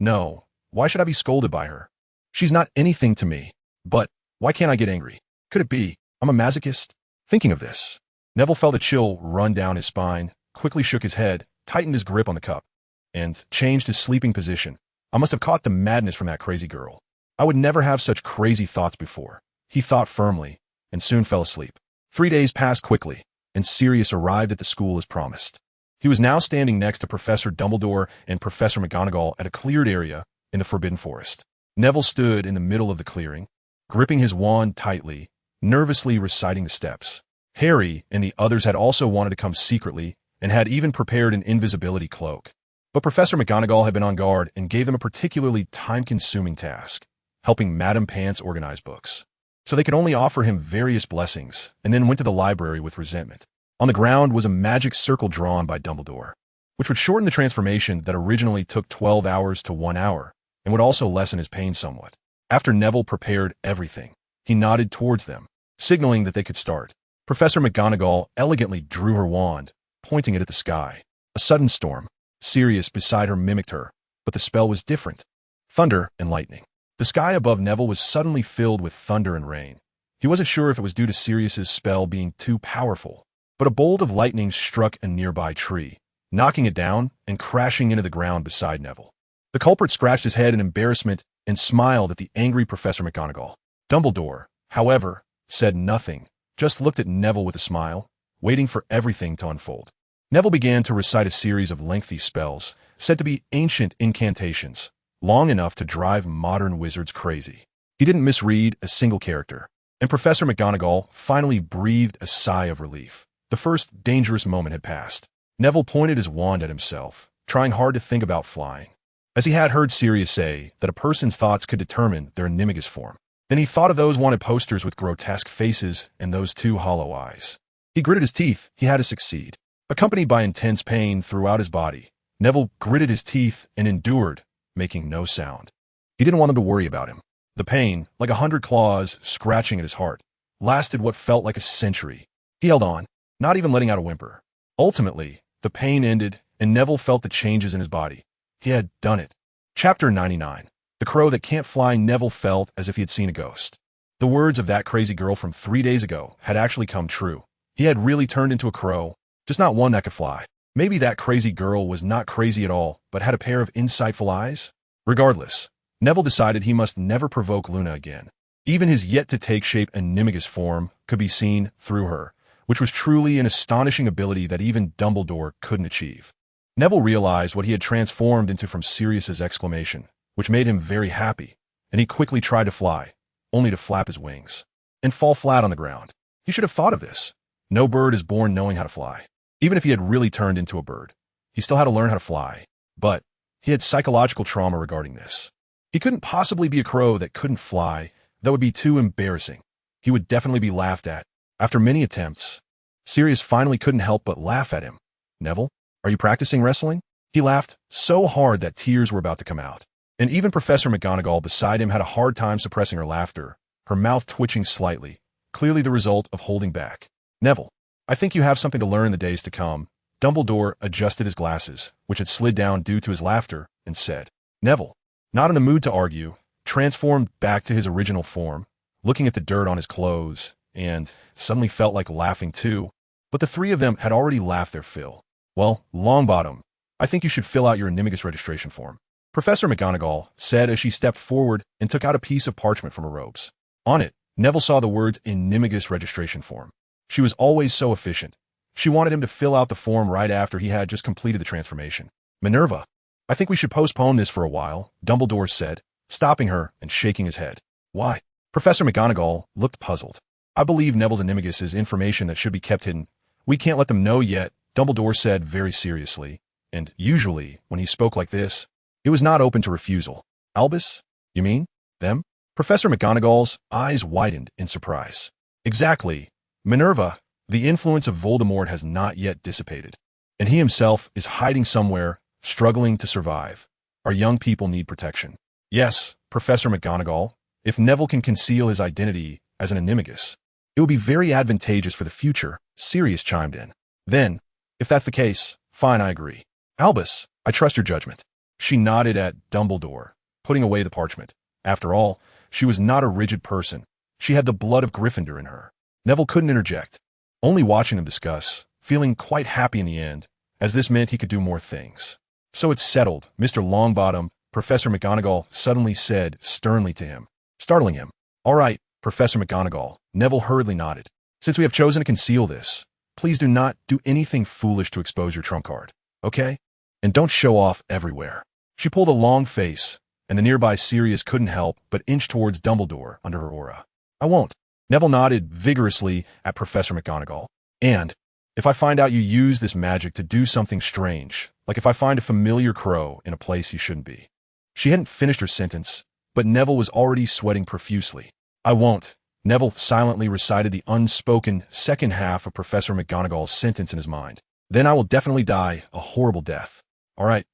No, why should I be scolded by her? She's not anything to me. But why can't I get angry? Could it be I'm a masochist? Thinking of this, Neville felt a chill run down his spine, quickly shook his head, tightened his grip on the cup, and changed his sleeping position. I must have caught the madness from that crazy girl. I would never have such crazy thoughts before. He thought firmly, and soon fell asleep. 3 days passed quickly, and Sirius arrived at the school as promised. He was now standing next to Professor Dumbledore and Professor McGonagall at a cleared area in the Forbidden Forest. Neville stood in the middle of the clearing, gripping his wand tightly, nervously reciting the steps. Harry and the others had also wanted to come secretly and had even prepared an invisibility cloak. But Professor McGonagall had been on guard and gave them a particularly time-consuming task, helping Madame Pants organize books. So they could only offer him various blessings, and then went to the library with resentment. On the ground was a magic circle drawn by Dumbledore, which would shorten the transformation that originally took 12 hours to 1 hour, and would also lessen his pain somewhat. After Neville prepared everything, he nodded towards them, signaling that they could start. Professor McGonagall elegantly drew her wand, pointing it at the sky. A sudden storm. Sirius beside her mimicked her, but the spell was different. Thunder and lightning. The sky above Neville was suddenly filled with thunder and rain. He wasn't sure if it was due to Sirius's spell being too powerful, but a bolt of lightning struck a nearby tree, knocking it down and crashing into the ground beside Neville. The culprit scratched his head in embarrassment and smiled at the angry Professor McGonagall. Dumbledore, however, said nothing, just looked at Neville with a smile, waiting for everything to unfold. Neville began to recite a series of lengthy spells, said to be ancient incantations, long enough to drive modern wizards crazy. He didn't misread a single character, and Professor McGonagall finally breathed a sigh of relief. The first dangerous moment had passed. Neville pointed his wand at himself, trying hard to think about flying, as he had heard Sirius say that a person's thoughts could determine their animagus form. Then he thought of those wanted posters with grotesque faces and those two hollow eyes. He gritted his teeth. He had to succeed. Accompanied by intense pain throughout his body, Neville gritted his teeth and endured, making no sound. He didn't want them to worry about him. The pain, like 100 claws scratching at his heart, lasted what felt like a century. He held on, not even letting out a whimper. Ultimately, the pain ended, and Neville felt the changes in his body. He had done it. Chapter 99. The Crow That Can't Fly. Neville felt as if he had seen a ghost. The words of that crazy girl from 3 days ago had actually come true. He had really turned into a crow, just not one that could fly. Maybe that crazy girl was not crazy at all, but had a pair of insightful eyes? Regardless, Neville decided he must never provoke Luna again. Even his yet-to-take shape animagus form could be seen through her, which was truly an astonishing ability that even Dumbledore couldn't achieve. Neville realized what he had transformed into from Sirius's exclamation, which made him very happy, and he quickly tried to fly, only to flap his wings and fall flat on the ground. He should have thought of this. No bird is born knowing how to fly. Even if he had really turned into a bird, he still had to learn how to fly. But he had psychological trauma regarding this. He couldn't possibly be a crow that couldn't fly. That would be too embarrassing. He would definitely be laughed at. After many attempts, Sirius finally couldn't help but laugh at him. Neville, are you practicing wrestling? He laughed so hard that tears were about to come out. And even Professor McGonagall beside him had a hard time suppressing her laughter, her mouth twitching slightly, clearly the result of holding back. Neville, I think you have something to learn in the days to come. Dumbledore adjusted his glasses, which had slid down due to his laughter, and said, Neville, not in the mood to argue, transformed back to his original form, looking at the dirt on his clothes, and suddenly felt like laughing too. But the three of them had already laughed their fill. Well, Longbottom, I think you should fill out your Animagus registration form. Professor McGonagall said as she stepped forward and took out a piece of parchment from her robes. On it, Neville saw the words Animagus registration form. She was always so efficient. She wanted him to fill out the form right after he had just completed the transformation. Minerva, I think we should postpone this for a while, Dumbledore said, stopping her and shaking his head. Why? Professor McGonagall looked puzzled. I believe Neville's Animagus is information that should be kept hidden. We can't let them know yet, Dumbledore said very seriously, and usually, when he spoke like this, it was not open to refusal. Albus? You mean? Them? Professor McGonagall's eyes widened in surprise. Exactly. Minerva, the influence of Voldemort has not yet dissipated, and he himself is hiding somewhere, struggling to survive. Our young people need protection. Yes, Professor McGonagall, if Neville can conceal his identity as an Animagus, it will be very advantageous for the future, Sirius chimed in. Then, if that's the case, fine, I agree. Albus, I trust your judgment. She nodded at Dumbledore, putting away the parchment. After all, she was not a rigid person. She had the blood of Gryffindor in her. Neville couldn't interject, only watching them discuss, feeling quite happy in the end, as this meant he could do more things. So it's settled, Mr. Longbottom, Professor McGonagall suddenly said sternly to him, startling him. All right, Professor McGonagall, Neville hurriedly nodded. Since we have chosen to conceal this, please do not do anything foolish to expose your trump card, okay? And don't show off everywhere. She pulled a long face, and the nearby Sirius couldn't help but inch towards Dumbledore under her aura. I won't. Neville nodded vigorously at Professor McGonagall. And, if I find out you use this magic to do something strange, like if I find a familiar crow in a place he shouldn't be. She hadn't finished her sentence, but Neville was already sweating profusely. I won't. Neville silently recited the unspoken second half of Professor McGonagall's sentence in his mind. Then I will definitely die a horrible death. All right,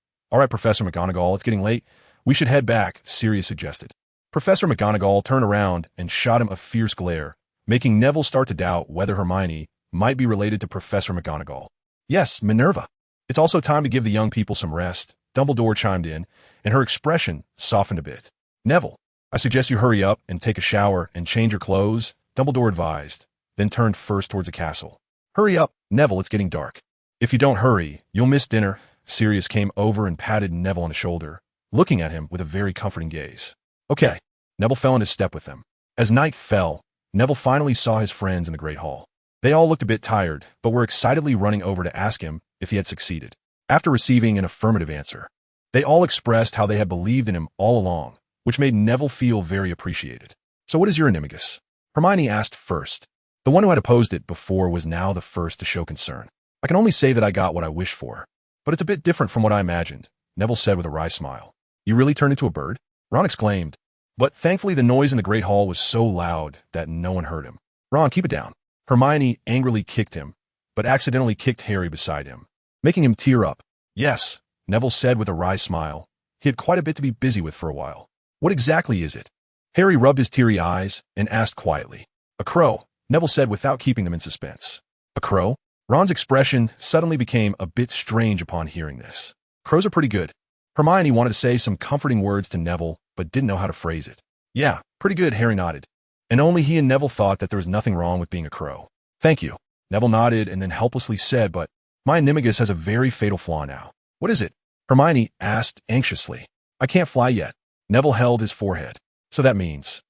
Professor McGonagall, it's getting late. We should head back, Sirius suggested. Professor McGonagall turned around and shot him a fierce glare, making Neville start to doubt whether Hermione might be related to Professor McGonagall. Yes, Minerva. It's also time to give the young people some rest, Dumbledore chimed in, and her expression softened a bit. Neville, I suggest you hurry up and take a shower and change your clothes, Dumbledore advised, then turned first towards the castle. Hurry up, Neville, it's getting dark. If you don't hurry, you'll miss dinner. Sirius came over and patted Neville on the shoulder, looking at him with a very comforting gaze. Okay. Neville fell into step with them. As night fell, Neville finally saw his friends in the Great Hall. They all looked a bit tired, but were excitedly running over to ask him if he had succeeded. After receiving an affirmative answer, they all expressed how they had believed in him all along, which made Neville feel very appreciated. So what is your Animagus? Hermione asked first. The one who had opposed it before was now the first to show concern. I can only say that I got what I wished for, but it's a bit different from what I imagined, Neville said with a wry smile. You really turned into a bird? Ron exclaimed, but thankfully the noise in the Great Hall was so loud that no one heard him. Ron, keep it down. Hermione angrily kicked him, but accidentally kicked Harry beside him, making him tear up. Yes, Neville said with a wry smile. He had quite a bit to be busy with for a while. What exactly is it? Harry rubbed his teary eyes and asked quietly. A crow, Neville said without keeping them in suspense. A crow? Ron's expression suddenly became a bit strange upon hearing this. Crows are pretty good. Hermione wanted to say some comforting words to Neville, but didn't know how to phrase it. Yeah, pretty good, Harry nodded. And only he and Neville thought that there was nothing wrong with being a crow. Thank you. Neville nodded and then helplessly said, but my Animagus has a very fatal flaw now. What is it? Hermione asked anxiously. I can't fly yet. Neville held his forehead. So that means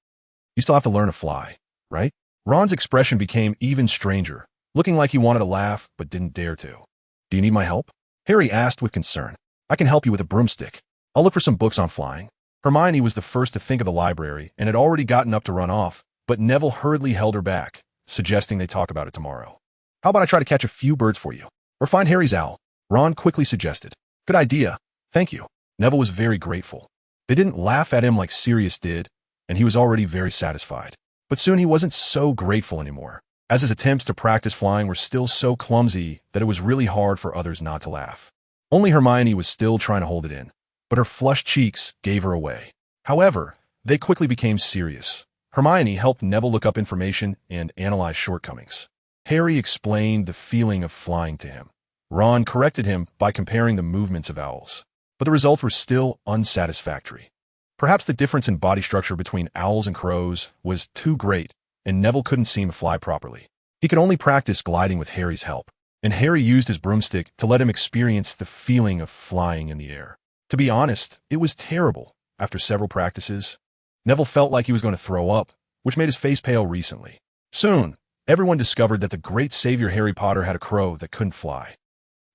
you still have to learn to fly, right? Ron's expression became even stranger, looking like he wanted to laugh but didn't dare to. Do you need my help? Harry asked with concern. I can help you with a broomstick. I'll look for some books on flying. Hermione was the first to think of the library and had already gotten up to run off, but Neville hurriedly held her back, suggesting they talk about it tomorrow. How about I try to catch a few birds for you? Or find Harry's owl? Ron quickly suggested. Good idea. Thank you. Neville was very grateful. They didn't laugh at him like Sirius did, and he was already very satisfied. But soon he wasn't so grateful anymore, as his attempts to practice flying were still so clumsy that it was really hard for others not to laugh. Only Hermione was still trying to hold it in, but her flushed cheeks gave her away. However, they quickly became serious. Hermione helped Neville look up information and analyze shortcomings. Harry explained the feeling of flying to him. Ron corrected him by comparing the movements of owls, but the results were still unsatisfactory. Perhaps the difference in body structure between owls and crows was too great, and Neville couldn't seem to fly properly. He could only practice gliding with Harry's help. and Harry used his broomstick to let him experience the feeling of flying in the air. To be honest, it was terrible. After several practices, Neville felt like he was going to throw up, which made his face pale recently. Soon, everyone discovered that the great savior Harry Potter had a crow that couldn't fly,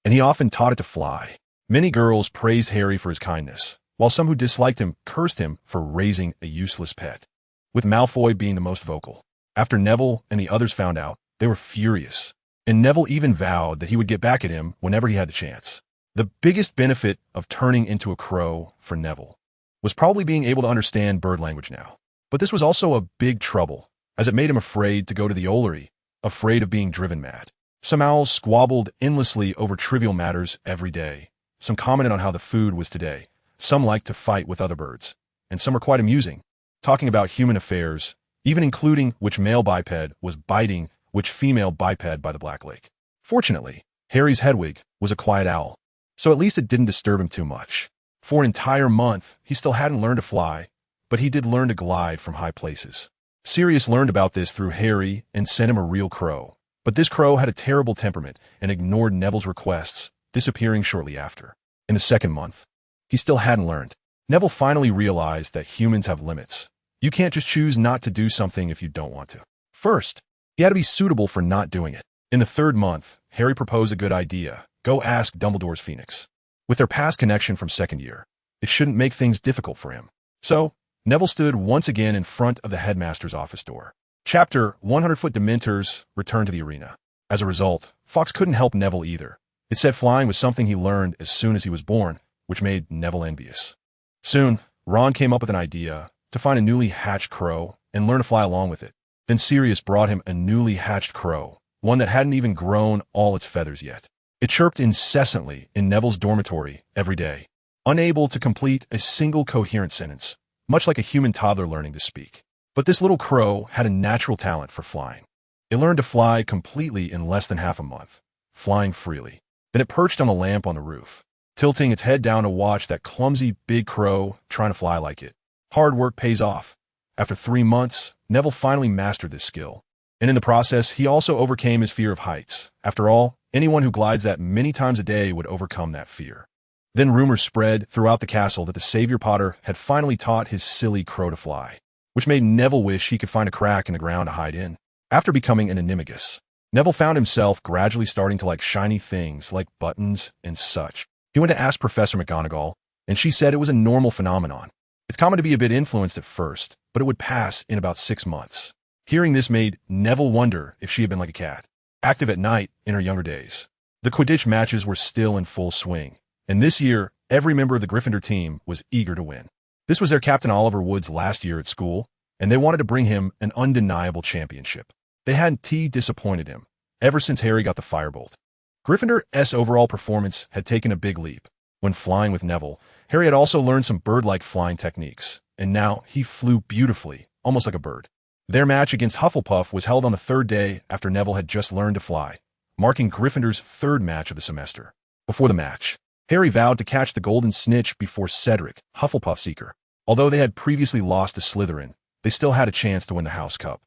and he often taught it to fly. Many girls praised Harry for his kindness, while some who disliked him cursed him for raising a useless pet, with Malfoy being the most vocal. After Neville and the others found out, they were furious, and Neville even vowed that he would get back at him whenever he had the chance. The biggest benefit of turning into a crow for Neville was probably being able to understand bird language now. But this was also a big trouble, as it made him afraid to go to the Ollery, afraid of being driven mad. Some owls squabbled endlessly over trivial matters every day. Some commented on how the food was today. Some liked to fight with other birds. And some were quite amusing, talking about human affairs, even including which male biped was biting which female biped by the Black Lake. Fortunately, Harry's Hedwig was a quiet owl, so at least it didn't disturb him too much. For an entire month, he still hadn't learned to fly, but he did learn to glide from high places. Sirius learned about this through Harry and sent him a real crow. But this crow had a terrible temperament and ignored Neville's requests, disappearing shortly after. In the second month, he still hadn't learned. Neville finally realized that humans have limits. You can't just choose not to do something if you don't want to. First, he had to be suitable for not doing it. In the third month, Harry proposed a good idea. Go ask Dumbledore's Phoenix. With their past connection from second year, it shouldn't make things difficult for him. So, Neville stood once again in front of the headmaster's office door. Chapter 100-Foot Dementors returned to the arena. As a result, Fawkes couldn't help Neville either. It said flying was something he learned as soon as he was born, which made Neville envious. Soon, Ron came up with an idea to find a newly hatched crow and learn to fly along with it. Then Sirius brought him a newly hatched crow, one that hadn't even grown all its feathers yet. It chirped incessantly in Neville's dormitory every day, unable to complete a single coherent sentence, much like a human toddler learning to speak. But this little crow had a natural talent for flying. It learned to fly completely in less than half a month, flying freely. Then it perched on a lamp on the roof, tilting its head down to watch that clumsy big crow trying to fly like it. Hard work pays off. After 3 months, Neville finally mastered this skill. And in the process, he also overcame his fear of heights. After all, anyone who glides that many times a day would overcome that fear. Then rumors spread throughout the castle that the Savior Potter had finally taught his silly crow to fly, which made Neville wish he could find a crack in the ground to hide in. After becoming an animagus, Neville found himself gradually starting to like shiny things like buttons and such. He went to ask Professor McGonagall, and she said it was a normal phenomenon. It's common to be a bit influenced at first, but it would pass in about 6 months. Hearing this made Neville wonder if she had been like a cat, active at night in her younger days. The Quidditch matches were still in full swing, and this year, every member of the Gryffindor team was eager to win. This was their Captain Oliver Wood's last year at school, and they wanted to bring him an undeniable championship. They hadn't disappointed him ever since Harry got the firebolt. Gryffindor's overall performance had taken a big leap. When flying with Neville, Harry had also learned some bird-like flying techniques, and now he flew beautifully, almost like a bird. Their match against Hufflepuff was held on the third day after Neville had just learned to fly, marking Gryffindor's third match of the semester. Before the match, Harry vowed to catch the golden snitch before Cedric, Hufflepuff Seeker. Although they had previously lost to Slytherin, they still had a chance to win the House Cup.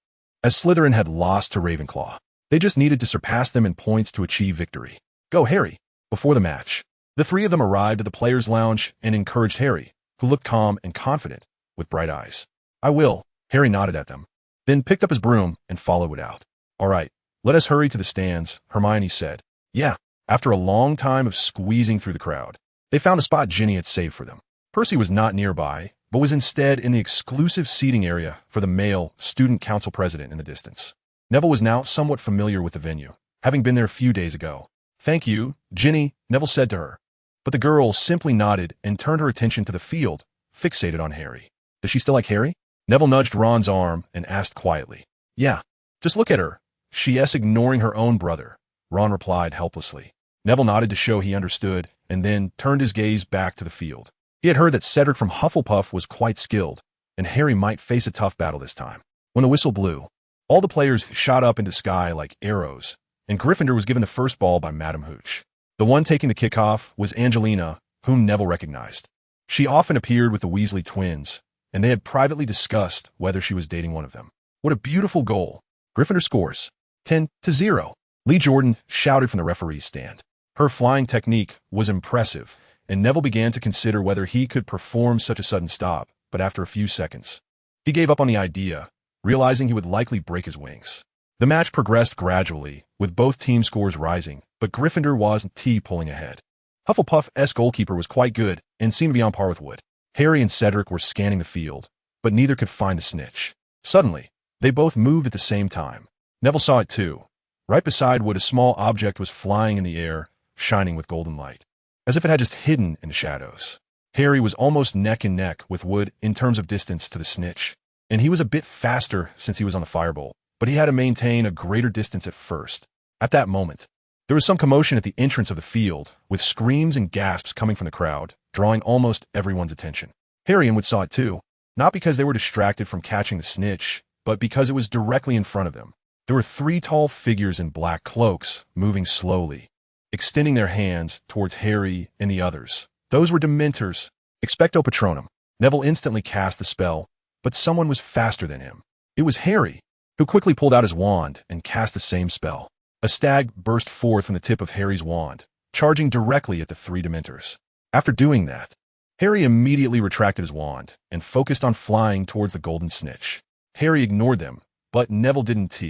As Slytherin had lost to Ravenclaw, they just needed to surpass them in points to achieve victory. Go, Harry! Before the match, the three of them arrived at the players' lounge and encouraged Harry, who looked calm and confident, with bright eyes. I will, Harry nodded at them, then picked up his broom and followed it out. All right, let us hurry to the stands, Hermione said. Yeah. After a long time of squeezing through the crowd, they found a spot Ginny had saved for them. Percy was not nearby, but was instead in the exclusive seating area for the male student council president in the distance. Neville was now somewhat familiar with the venue, having been there a few days ago. Thank you, Ginny, Neville said to her. But the girl simply nodded and turned her attention to the field, fixated on Harry. Does she still like Harry? Neville nudged Ron's arm and asked quietly. Yeah, just look at her. She's ignoring her own brother, Ron replied helplessly. Neville nodded to show he understood, and then turned his gaze back to the field. He had heard that Cedric from Hufflepuff was quite skilled, and Harry might face a tough battle this time. When the whistle blew, all the players shot up into the sky like arrows, and Gryffindor was given the first ball by Madame Hooch. The one taking the kickoff was Angelina, whom Neville recognized. She often appeared with the Weasley twins, and they had privately discussed whether she was dating one of them. What a beautiful goal. Gryffindor scores 10-0. Lee Jordan shouted from the referee's stand. Her flying technique was impressive, and Neville began to consider whether he could perform such a sudden stop, but after a few seconds, he gave up on the idea, realizing he would likely break his wings. The match progressed gradually, with both team scores rising, but Gryffindor was pulling ahead. Hufflepuff's goalkeeper was quite good and seemed to be on par with Wood. Harry and Cedric were scanning the field, but neither could find the snitch. Suddenly, they both moved at the same time. Neville saw it too. Right beside Wood, a small object was flying in the air, shining with golden light, as if it had just hidden in the shadows. Harry was almost neck and neck with Wood in terms of distance to the snitch, and he was a bit faster since he was on the firebolt, but he had to maintain a greater distance at first. At that moment, there was some commotion at the entrance of the field, with screams and gasps coming from the crowd, drawing almost everyone's attention. Harry and Wood saw it too, not because they were distracted from catching the snitch, but because it was directly in front of them. There were 3 tall figures in black cloaks, moving slowly, extending their hands towards Harry and the others. Those were Dementors. Expecto Patronum. Neville instantly cast the spell, but someone was faster than him. It was Harry, who quickly pulled out his wand and cast the same spell. A stag burst forth from the tip of Harry's wand, charging directly at the 3 Dementors. After doing that, Harry immediately retracted his wand and focused on flying towards the golden snitch. Harry ignored them, but Neville didn't.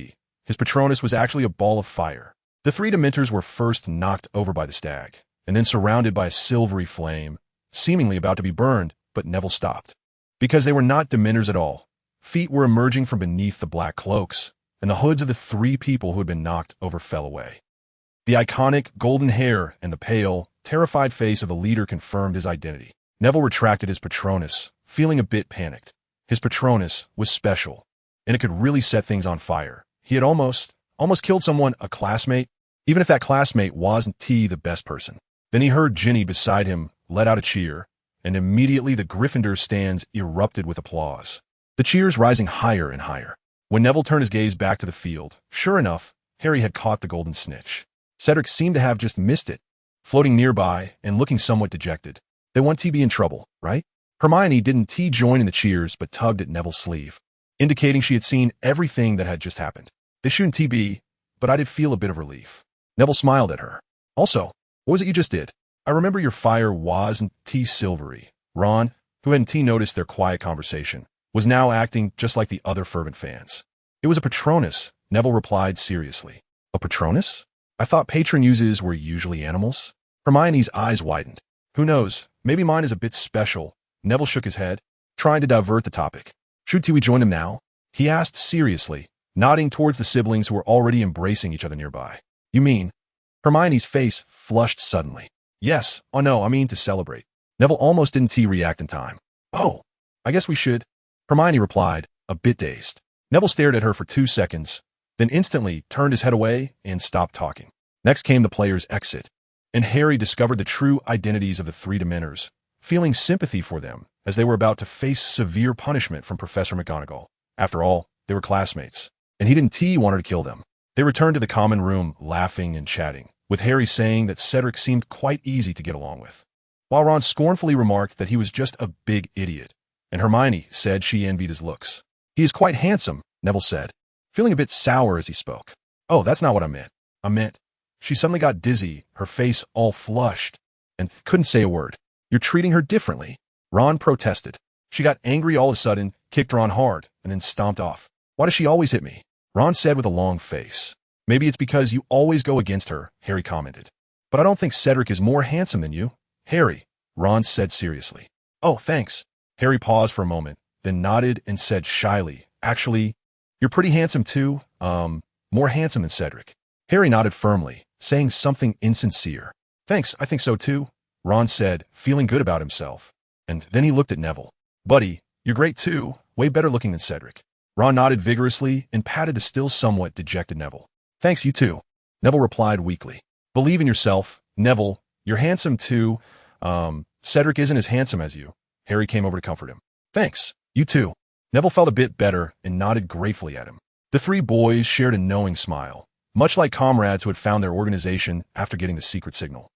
His Patronus was actually a ball of fire. The 3 Dementors were first knocked over by the stag, and then surrounded by a silvery flame, seemingly about to be burned, but Neville stopped. Because they were not Dementors at all. Feet were emerging from beneath the black cloaks, and the hoods of the 3 people who had been knocked over fell away. The iconic golden hair and the pale, terrified face of the leader confirmed his identity. Neville retracted his Patronus, feeling a bit panicked. His Patronus was special, and it could really set things on fire. He had almost killed someone, a classmate, even if that classmate wasn't the best person. Then he heard Ginny beside him let out a cheer, and immediately the Gryffindor stands erupted with applause, the cheers rising higher and higher. When Neville turned his gaze back to the field, sure enough, Harry had caught the golden snitch. Cedric seemed to have just missed it, floating nearby and looking somewhat dejected. They want to be in trouble, right? Hermione didn't join in the cheers but tugged at Neville's sleeve, indicating she had seen everything that had just happened. They shouldn't be, but I did feel a bit of relief. Neville smiled at her. Also, what was it you just did? I remember your fire wasn't silvery. Ron, who hadn't noticed their quiet conversation, was now acting just like the other fervent fans. It was a Patronus, Neville replied seriously. A Patronus? I thought patron uses were usually animals. Hermione's eyes widened. Who knows, maybe mine is a bit special. Neville shook his head, trying to divert the topic. Should we join him now? He asked seriously, nodding towards the siblings who were already embracing each other nearby. You mean? Hermione's face flushed suddenly. Yes, oh no, I mean to celebrate. Neville almost didn't react in time. Oh, I guess we should. Hermione replied, a bit dazed. Neville stared at her for 2 seconds, then instantly turned his head away and stopped talking. Next came the players' exit, and Harry discovered the true identities of the 3 Dementors, feeling sympathy for them as they were about to face severe punishment from Professor McGonagall. After all, they were classmates, and he didn't want her to kill them. They returned to the common room, laughing and chatting, with Harry saying that Cedric seemed quite easy to get along with, while Ron scornfully remarked that he was just a big idiot, and Hermione said she envied his looks. He is quite handsome, Neville said, feeling a bit sour as he spoke. Oh, that's not what I meant. She suddenly got dizzy, her face all flushed, and couldn't say a word. You're treating her differently, Ron protested. She got angry all of a sudden, kicked Ron hard, and then stomped off. Why does she always hit me? Ron said with a long face. Maybe it's because you always go against her, Harry commented. But I don't think Cedric is more handsome than you. Harry, Ron said seriously. Oh, thanks. Harry paused for a moment, then nodded and said shyly, actually, you're pretty handsome too, more handsome than Cedric. Harry nodded firmly, saying something insincere. Thanks, I think so too, Ron said, feeling good about himself. And then he looked at Neville. Buddy, you're great too, way better looking than Cedric. Ron nodded vigorously and patted the still somewhat dejected Neville. Thanks, you too. Neville replied weakly. Believe in yourself, Neville, you're handsome too. Cedric isn't as handsome as you. Harry came over to comfort him. Thanks, you too. Neville felt a bit better and nodded gratefully at him. The 3 boys shared a knowing smile, much like comrades who had found their organization after getting the secret signal.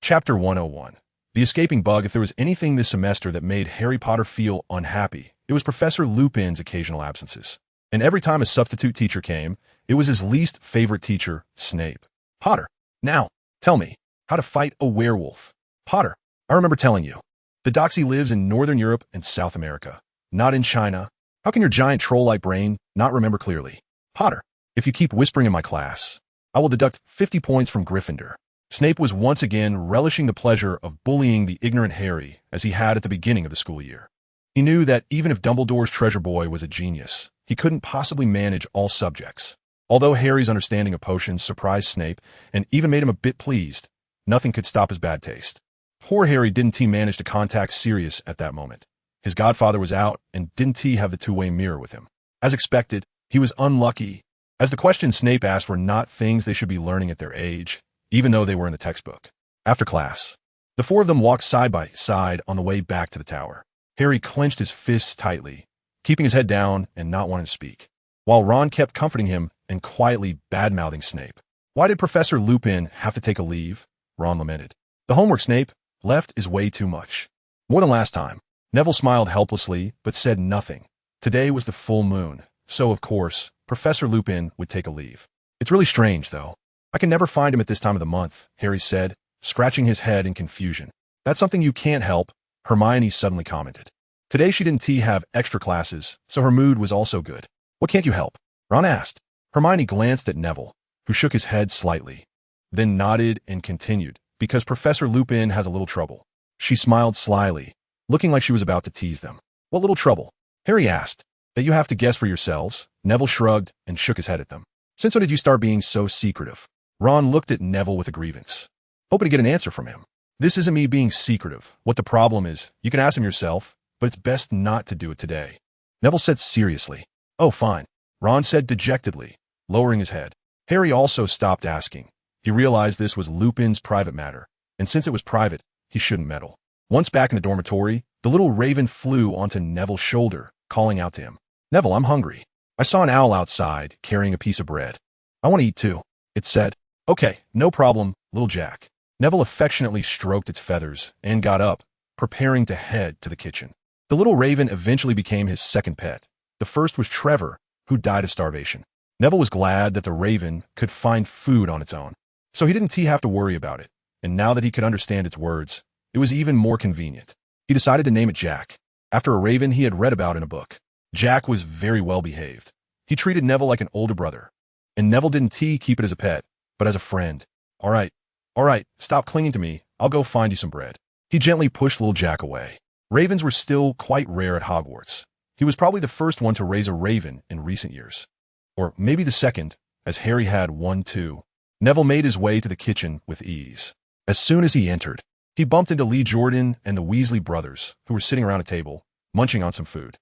Chapter 101. The escaping bug. If there was anything this semester that made Harry Potter feel unhappy, it was Professor Lupin's occasional absences. And every time a substitute teacher came, it was his least favorite teacher, Snape. Potter, now, tell me, how to fight a werewolf. Potter, I remember telling you. The doxy lives in Northern Europe and South America, not in China. How can your giant troll-like brain not remember clearly? Potter, if you keep whispering in my class, I will deduct 50 points from Gryffindor. Snape was once again relishing the pleasure of bullying the ignorant Harry as he had at the beginning of the school year. He knew that even if Dumbledore's treasure boy was a genius, he couldn't possibly manage all subjects. Although Harry's understanding of potions surprised Snape and even made him a bit pleased, nothing could stop his bad taste. Poor Harry didn't manage to contact Sirius at that moment. His godfather was out, and didn't have the two-way mirror with him. As expected, he was unlucky, as the questions Snape asked were not things they should be learning at their age, even though they were in the textbook. After class, the four of them walked side by side on the way back to the tower. Harry clenched his fists tightly, keeping his head down and not wanting to speak, while Ron kept comforting him and quietly bad-mouthing Snape. Why did Professor Lupin have to take a leave? Ron lamented. The homework Snape left is way too much. More than last time. Neville smiled helplessly, but said nothing. Today was the full moon, so of course, Professor Lupin would take a leave. It's really strange, though. I can never find him at this time of the month, Harry said, scratching his head in confusion. That's something you can't help, Hermione suddenly commented. Today she didn't have extra classes, so her mood was also good. What can't you help? Ron asked. Hermione glanced at Neville, who shook his head slightly, then nodded and continued, because Professor Lupin has a little trouble. She smiled slyly, looking like she was about to tease them. What little trouble? Harry asked. That you have to guess for yourselves. Neville shrugged and shook his head at them. Since when did you start being so secretive? Ron looked at Neville with a grievance, hoping to get an answer from him. This isn't me being secretive. What the problem is, you can ask him yourself, but it's best not to do it today. Neville said seriously. Oh, fine. Ron said dejectedly, lowering his head. Harry also stopped asking. He realized this was Lupin's private matter, and since it was private, he shouldn't meddle. Once back in the dormitory, the little raven flew onto Neville's shoulder, calling out to him. Neville, I'm hungry. I saw an owl outside, carrying a piece of bread. I want to eat too, it said. Okay, no problem, little Jack. Neville affectionately stroked its feathers and got up, preparing to head to the kitchen. The little raven eventually became his second pet. The first was Trevor, who died of starvation. Neville was glad that the raven could find food on its own, so he didn't have to worry about it, and now that he could understand its words, it was even more convenient. He decided to name it Jack, after a raven he had read about in a book. Jack was very well behaved. He treated Neville like an older brother, and Neville didn't keep it as a pet, but as a friend. All right, stop clinging to me. I'll go find you some bread. He gently pushed little Jack away. Ravens were still quite rare at Hogwarts. He was probably the first one to raise a raven in recent years. Or maybe the second, as Harry had one too. Neville made his way to the kitchen with ease. As soon as he entered, he bumped into Lee Jordan and the Weasley brothers, who were sitting around a table, munching on some food.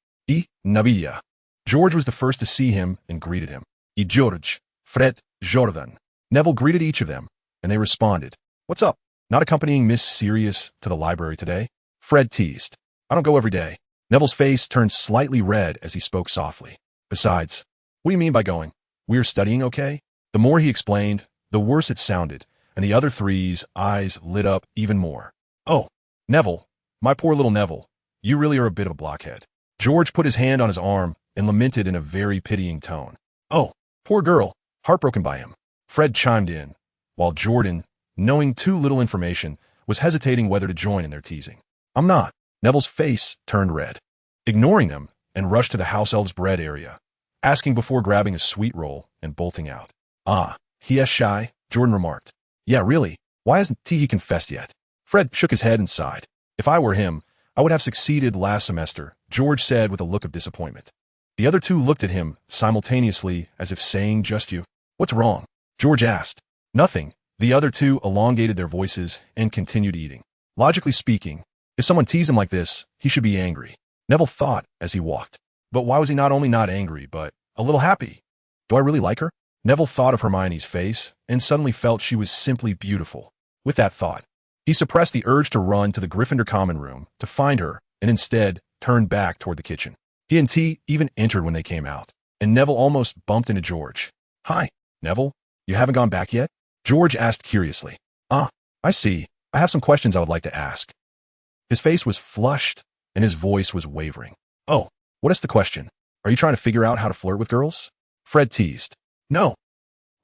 Nabilla. George was the first to see him and greeted him. George, Fred, Jordan. Neville greeted each of them, and they responded. What's up? Not accompanying Miss Sirius to the library today? Fred teased. I don't go every day. Neville's face turned slightly red as he spoke softly. Besides, what do you mean by going? We're studying, okay? The more he explained, the worse it sounded, and the other three's eyes lit up even more. Oh, Neville, my poor little Neville, you really are a bit of a blockhead. George put his hand on his arm and lamented in a very pitying tone. Oh, poor girl, heartbroken by him. Fred chimed in, while Jordan, knowing too little information, was hesitating whether to join in their teasing. I'm not. Neville's face turned red, ignoring them, and rushed to the house elf's bread area, asking before grabbing a sweet roll and bolting out. Ah, he is shy, Jordan remarked. Yeah, really, why hasn't he confessed yet? Fred shook his head and sighed. If I were him, I would have succeeded last semester, George said with a look of disappointment. The other two looked at him simultaneously as if saying, just you. What's wrong? George asked. Nothing. The other two elongated their voices and continued eating. Logically speaking, if someone teased him like this, he should be angry, Neville thought as he walked. But why was he not only not angry, but a little happy? Do I really like her? Neville thought of Hermione's face and suddenly felt she was simply beautiful. With that thought, he suppressed the urge to run to the Gryffindor common room to find her and instead turned back toward the kitchen. He and T even entered when they came out, and Neville almost bumped into George. Hi, Neville. You haven't gone back yet? George asked curiously. Ah, I see. I have some questions I would like to ask. His face was flushed, and his voice was wavering. Oh, what is the question? Are you trying to figure out how to flirt with girls? Fred teased. No.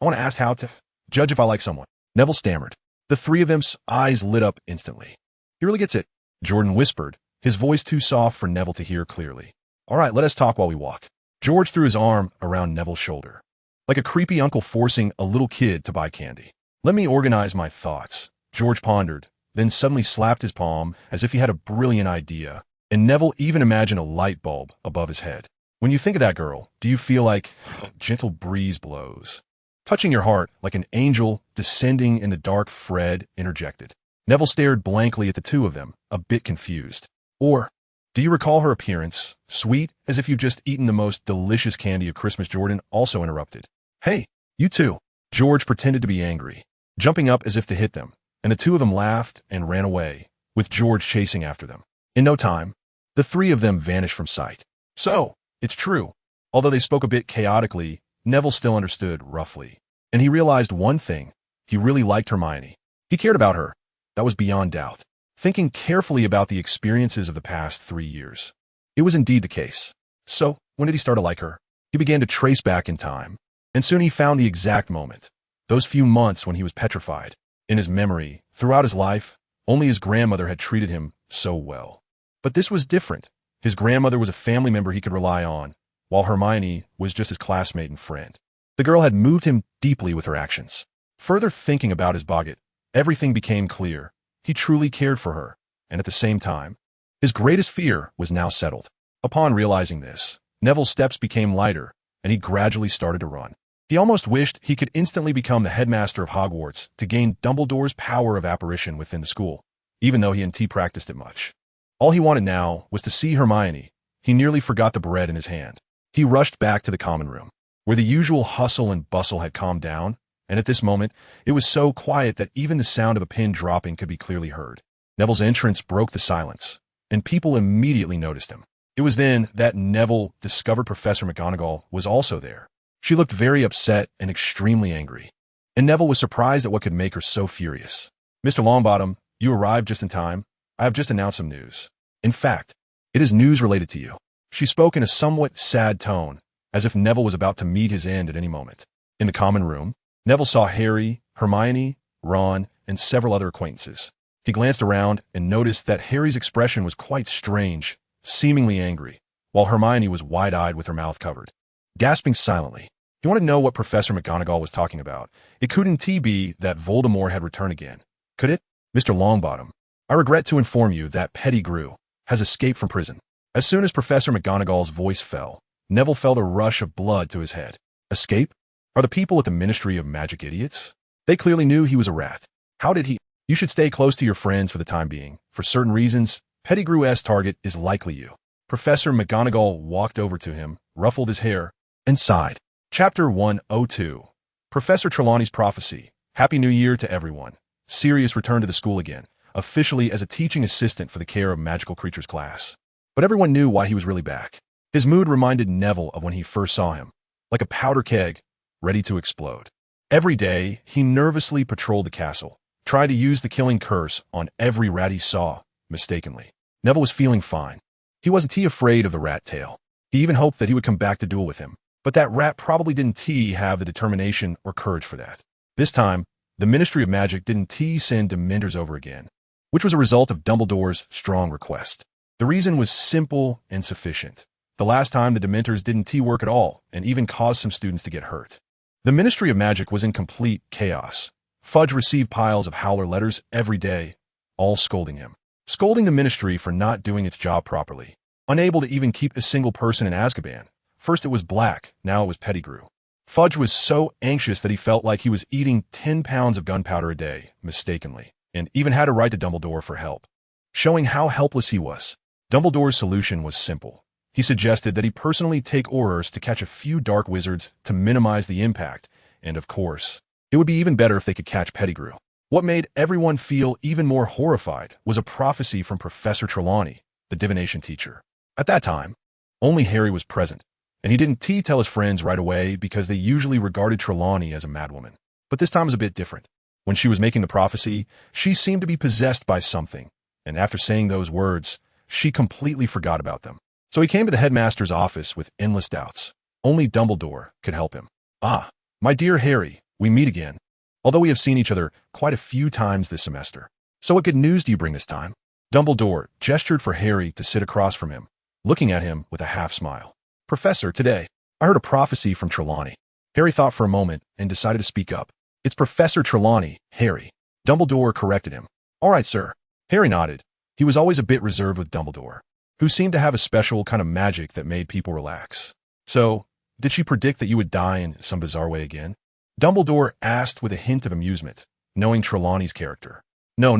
I want to ask how to judge if I like someone. Neville stammered. The three of them's eyes lit up instantly. He really gets it, Jordan whispered, his voice too soft for Neville to hear clearly. All right, let us talk while we walk. George threw his arm around Neville's shoulder, like a creepy uncle forcing a little kid to buy candy. Let me organize my thoughts, George pondered, then suddenly slapped his palm as if he had a brilliant idea, and Neville even imagined a light bulb above his head. When you think of that girl, do you feel like a gentle breeze blows, touching your heart like an angel descending in the dark? Fred interjected. Neville stared blankly at the two of them, a bit confused. Or, do you recall her appearance, sweet as if you've just eaten the most delicious candy of Christmas? Jordan also interrupted. Hey, you two. George pretended to be angry, jumping up as if to hit them, and the two of them laughed and ran away, with George chasing after them. In no time, the three of them vanished from sight. So, it's true. Although they spoke a bit chaotically, Neville still understood roughly. And he realized one thing. He really liked Hermione. He cared about her. That was beyond doubt. Thinking carefully about the experiences of the past 3 years, it was indeed the case. So, when did he start to like her? He began to trace back in time, and soon he found the exact moment. Those few months when he was petrified. In his memory, throughout his life, only his grandmother had treated him so well. But this was different. His grandmother was a family member he could rely on, while Hermione was just his classmate and friend. The girl had moved him deeply with her actions. Further thinking about his boggart, everything became clear. He truly cared for her, and at the same time, his greatest fear was now settled. Upon realizing this, Neville's steps became lighter, and he gradually started to run. He almost wished he could instantly become the headmaster of Hogwarts to gain Dumbledore's power of apparition within the school, even though he hadn't practiced it much. All he wanted now was to see Hermione. He nearly forgot the bread in his hand. He rushed back to the common room, where the usual hustle and bustle had calmed down, and at this moment, it was so quiet that even the sound of a pin dropping could be clearly heard. Neville's entrance broke the silence, and people immediately noticed him. It was then that Neville discovered Professor McGonagall was also there. She looked very upset and extremely angry, and Neville was surprised at what could make her so furious. Mr. Longbottom, you arrived just in time. I have just announced some news. In fact, it is news related to you. She spoke in a somewhat sad tone, as if Neville was about to meet his end at any moment. In the common room, Neville saw Harry, Hermione, Ron, and several other acquaintances. He glanced around and noticed that Harry's expression was quite strange, seemingly angry, while Hermione was wide-eyed with her mouth covered, gasping silently. He wanted to know what Professor McGonagall was talking about. It couldn't be that Voldemort had returned again, could it? Mr. Longbottom, I regret to inform you that Pettigrew has escaped from prison. As soon as Professor McGonagall's voice fell, Neville felt a rush of blood to his head. Escape? Are the people at the Ministry of Magic idiots? They clearly knew he was a rat. How did he? You should stay close to your friends for the time being. For certain reasons, Pettigrew's target is likely you. Professor McGonagall walked over to him, ruffled his hair, and sighed. Chapter 102. Professor Trelawney's Prophecy. Happy New Year to everyone. Sirius returned to the school again, officially as a teaching assistant for the Care of Magical Creatures class. But everyone knew why he was really back. His mood reminded Neville of when he first saw him, like a powder keg, ready to explode. Every day, he nervously patrolled the castle, tried to use the killing curse on every rat he saw, mistakenly. Neville was feeling fine. He wasn't afraid of the rat tail. He even hoped that he would come back to duel with him. But that rat probably didn't have the determination or courage for that. This time, the Ministry of Magic didn't send Dementors over again, which was a result of Dumbledore's strong request. The reason was simple and sufficient. The last time the Dementors didn't work at all, and even caused some students to get hurt. The Ministry of Magic was in complete chaos. Fudge received piles of Howler letters every day, all scolding him. Scolding the Ministry for not doing its job properly. Unable to even keep a single person in Azkaban. First it was Black, now it was Pettigrew. Fudge was so anxious that he felt like he was eating 10 pounds of gunpowder a day, mistakenly, and even had to write to Dumbledore for help. Showing how helpless he was, Dumbledore's solution was simple. He suggested that he personally take Aurors to catch a few dark wizards to minimize the impact, and of course, it would be even better if they could catch Pettigrew. What made everyone feel even more horrified was a prophecy from Professor Trelawney, the divination teacher. At that time, only Harry was present, and he didn't tell his friends right away because they usually regarded Trelawney as a madwoman. But this time was a bit different. When she was making the prophecy, she seemed to be possessed by something, and after saying those words, she completely forgot about them. So he came to the headmaster's office with endless doubts. Only Dumbledore could help him. "Ah, my dear Harry, we meet again. Although we have seen each other quite a few times this semester. So what good news do you bring this time?" Dumbledore gestured for Harry to sit across from him, looking at him with a half-smile. "Professor, today, I heard a prophecy from Trelawney." Harry thought for a moment and decided to speak up. "It's Professor Trelawney, Harry." Dumbledore corrected him. "All right, sir." Harry nodded. He was always a bit reserved with Dumbledore, who seemed to have a special kind of magic that made people relax. "So, did she predict that you would die in some bizarre way again?" Dumbledore asked with a hint of amusement, knowing Trelawney's character. No,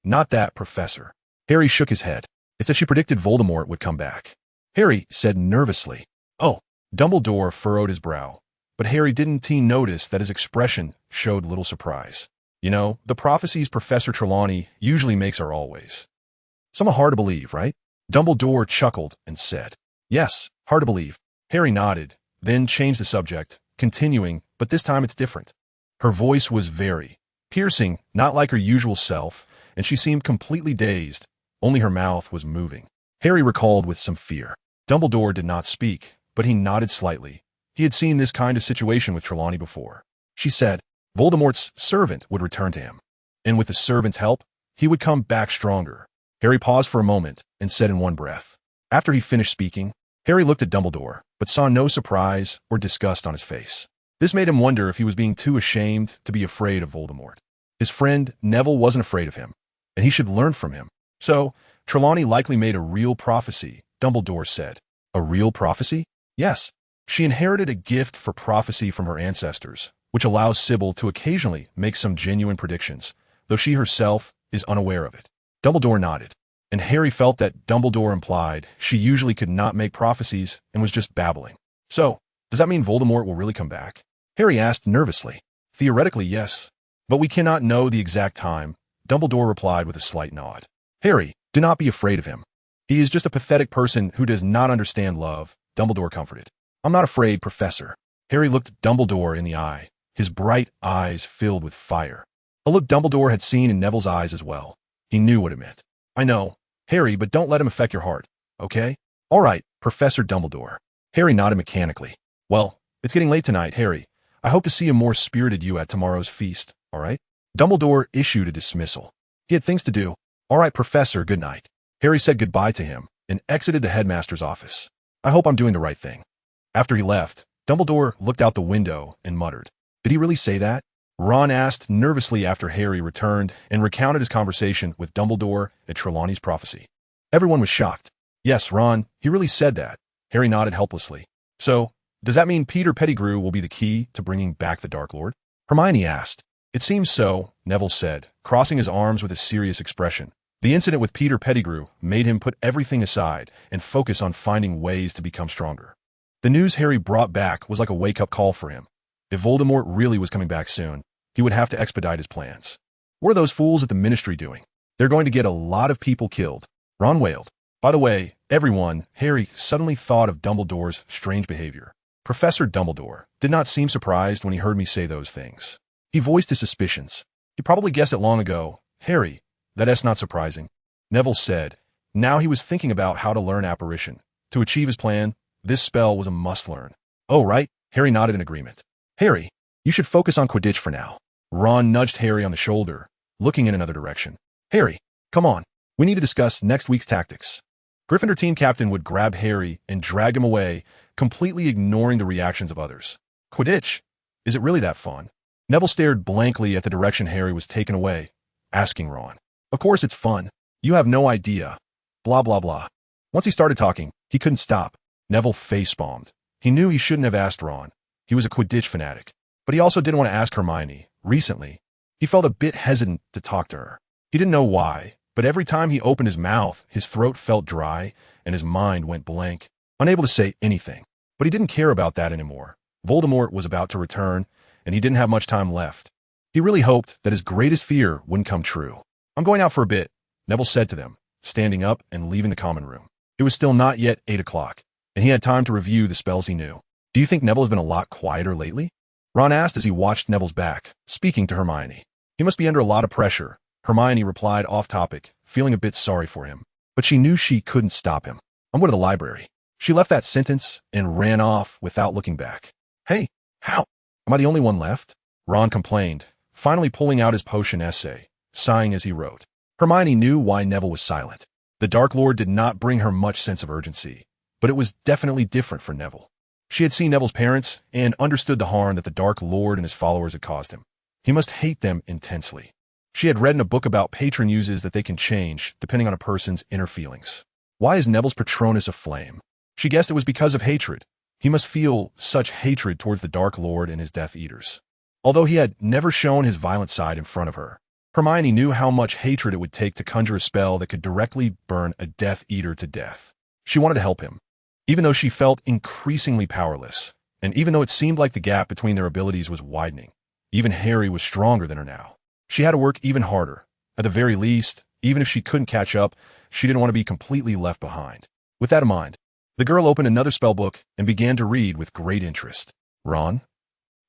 not that, Professor." Harry shook his head. "It's that she predicted Voldemort would come back." Harry said nervously. "Oh." Dumbledore furrowed his brow, but Harry didn't notice that his expression showed little surprise. "You know, the prophecies Professor Trelawney usually makes are always somewhat hard to believe, right?" Dumbledore chuckled and said, "Yes, hard to believe." Harry nodded, then changed the subject, continuing, "But this time it's different." Her voice was very piercing, not like her usual self, and she seemed completely dazed. Only her mouth was moving. Harry recalled with some fear. Dumbledore did not speak, but he nodded slightly. He had seen this kind of situation with Trelawney before. She said Voldemort's servant would return to him, and with the servant's help, he would come back stronger. Harry paused for a moment and said in one breath. After he finished speaking, Harry looked at Dumbledore, but saw no surprise or disgust on his face. This made him wonder if he was being too ashamed to be afraid of Voldemort. His friend Neville wasn't afraid of him, and he should learn from him. So, Trelawney likely made a real prophecy, Dumbledore said. A real prophecy? Yes. She inherited a gift for prophecy from her ancestors, which allows Sybil to occasionally make some genuine predictions, though she herself is unaware of it. Dumbledore nodded, and Harry felt that Dumbledore implied she usually could not make prophecies and was just babbling. So, does that mean Voldemort will really come back? Harry asked nervously. Theoretically, yes, but we cannot know the exact time, Dumbledore replied with a slight nod. Harry, do not be afraid of him. He is just a pathetic person who does not understand love, Dumbledore comforted. I'm not afraid, Professor. Harry looked Dumbledore in the eye, his bright eyes filled with fire. A look Dumbledore had seen in Neville's eyes as well. He knew what it meant. I know, Harry, but don't let him affect your heart, okay? All right, Professor Dumbledore. Harry nodded mechanically. Well, it's getting late tonight, Harry. I hope to see a more spirited you at tomorrow's feast, all right? Dumbledore issued a dismissal. He had things to do. All right, Professor, good night. Harry said goodbye to him and exited the headmaster's office. I hope I'm doing the right thing. After he left, Dumbledore looked out the window and muttered. Did he really say that? Ron asked nervously after Harry returned and recounted his conversation with Dumbledore at Trelawney's prophecy. Everyone was shocked. Yes, Ron, he really said that. Harry nodded helplessly. So, does that mean Peter Pettigrew will be the key to bringing back the Dark Lord? Hermione asked. It seems so, Neville said, crossing his arms with a serious expression. The incident with Peter Pettigrew made him put everything aside and focus on finding ways to become stronger. The news Harry brought back was like a wake-up call for him. If Voldemort really was coming back soon, he would have to expedite his plans. What are those fools at the Ministry doing? They're going to get a lot of people killed. Ron wailed. By the way, everyone, Harry suddenly thought of Dumbledore's strange behavior. Professor Dumbledore did not seem surprised when he heard me say those things. He voiced his suspicions. He probably guessed it long ago. Harry, that's not surprising. Neville said. Now he was thinking about how to learn apparition. To achieve his plan, this spell was a must-learn. Oh, right? Harry nodded in agreement. Harry, you should focus on Quidditch for now. Ron nudged Harry on the shoulder, looking in another direction. Harry, come on. We need to discuss next week's tactics. Gryffindor team captain would grab Harry and drag him away, completely ignoring the reactions of others. Quidditch? Is it really that fun? Neville stared blankly at the direction Harry was taken away, asking Ron. Of course it's fun. You have no idea. Blah, blah, blah. Once he started talking, he couldn't stop. Neville face-bombed. He knew he shouldn't have asked Ron. He was a Quidditch fanatic. But he also didn't want to ask Hermione. Recently, he felt a bit hesitant to talk to her. He didn't know why, but every time he opened his mouth, his throat felt dry and his mind went blank, unable to say anything. But he didn't care about that anymore. Voldemort was about to return, and he didn't have much time left. He really hoped that his greatest fear wouldn't come true. I'm going out for a bit, Neville said to them, standing up and leaving the common room. It was still not yet 8 o'clock, and he had time to review the spells he knew. Do you think Neville has been a lot quieter lately? Ron asked as he watched Neville's back, speaking to Hermione. He must be under a lot of pressure. Hermione replied off-topic, feeling a bit sorry for him. But she knew she couldn't stop him. I'm going to the library. She left that sentence and ran off without looking back. Hey, how? Am I the only one left? Ron complained, finally pulling out his potion essay, sighing as he wrote. Hermione knew why Neville was silent. The Dark Lord did not bring her much sense of urgency, but it was definitely different for Neville. She had seen Neville's parents and understood the harm that the Dark Lord and his followers had caused him. He must hate them intensely. She had read in a book about patron uses that they can change depending on a person's inner feelings. Why is Neville's Patronus aflame? She guessed it was because of hatred. He must feel such hatred towards the Dark Lord and his Death Eaters. Although he had never shown his violent side in front of her, Hermione knew how much hatred it would take to conjure a spell that could directly burn a Death Eater to death. She wanted to help him, even though she felt increasingly powerless, and even though it seemed like the gap between their abilities was widening. Even Harry was stronger than her now. She had to work even harder. At the very least, even if she couldn't catch up, she didn't want to be completely left behind. With that in mind, the girl opened another spellbook and began to read with great interest. Ron?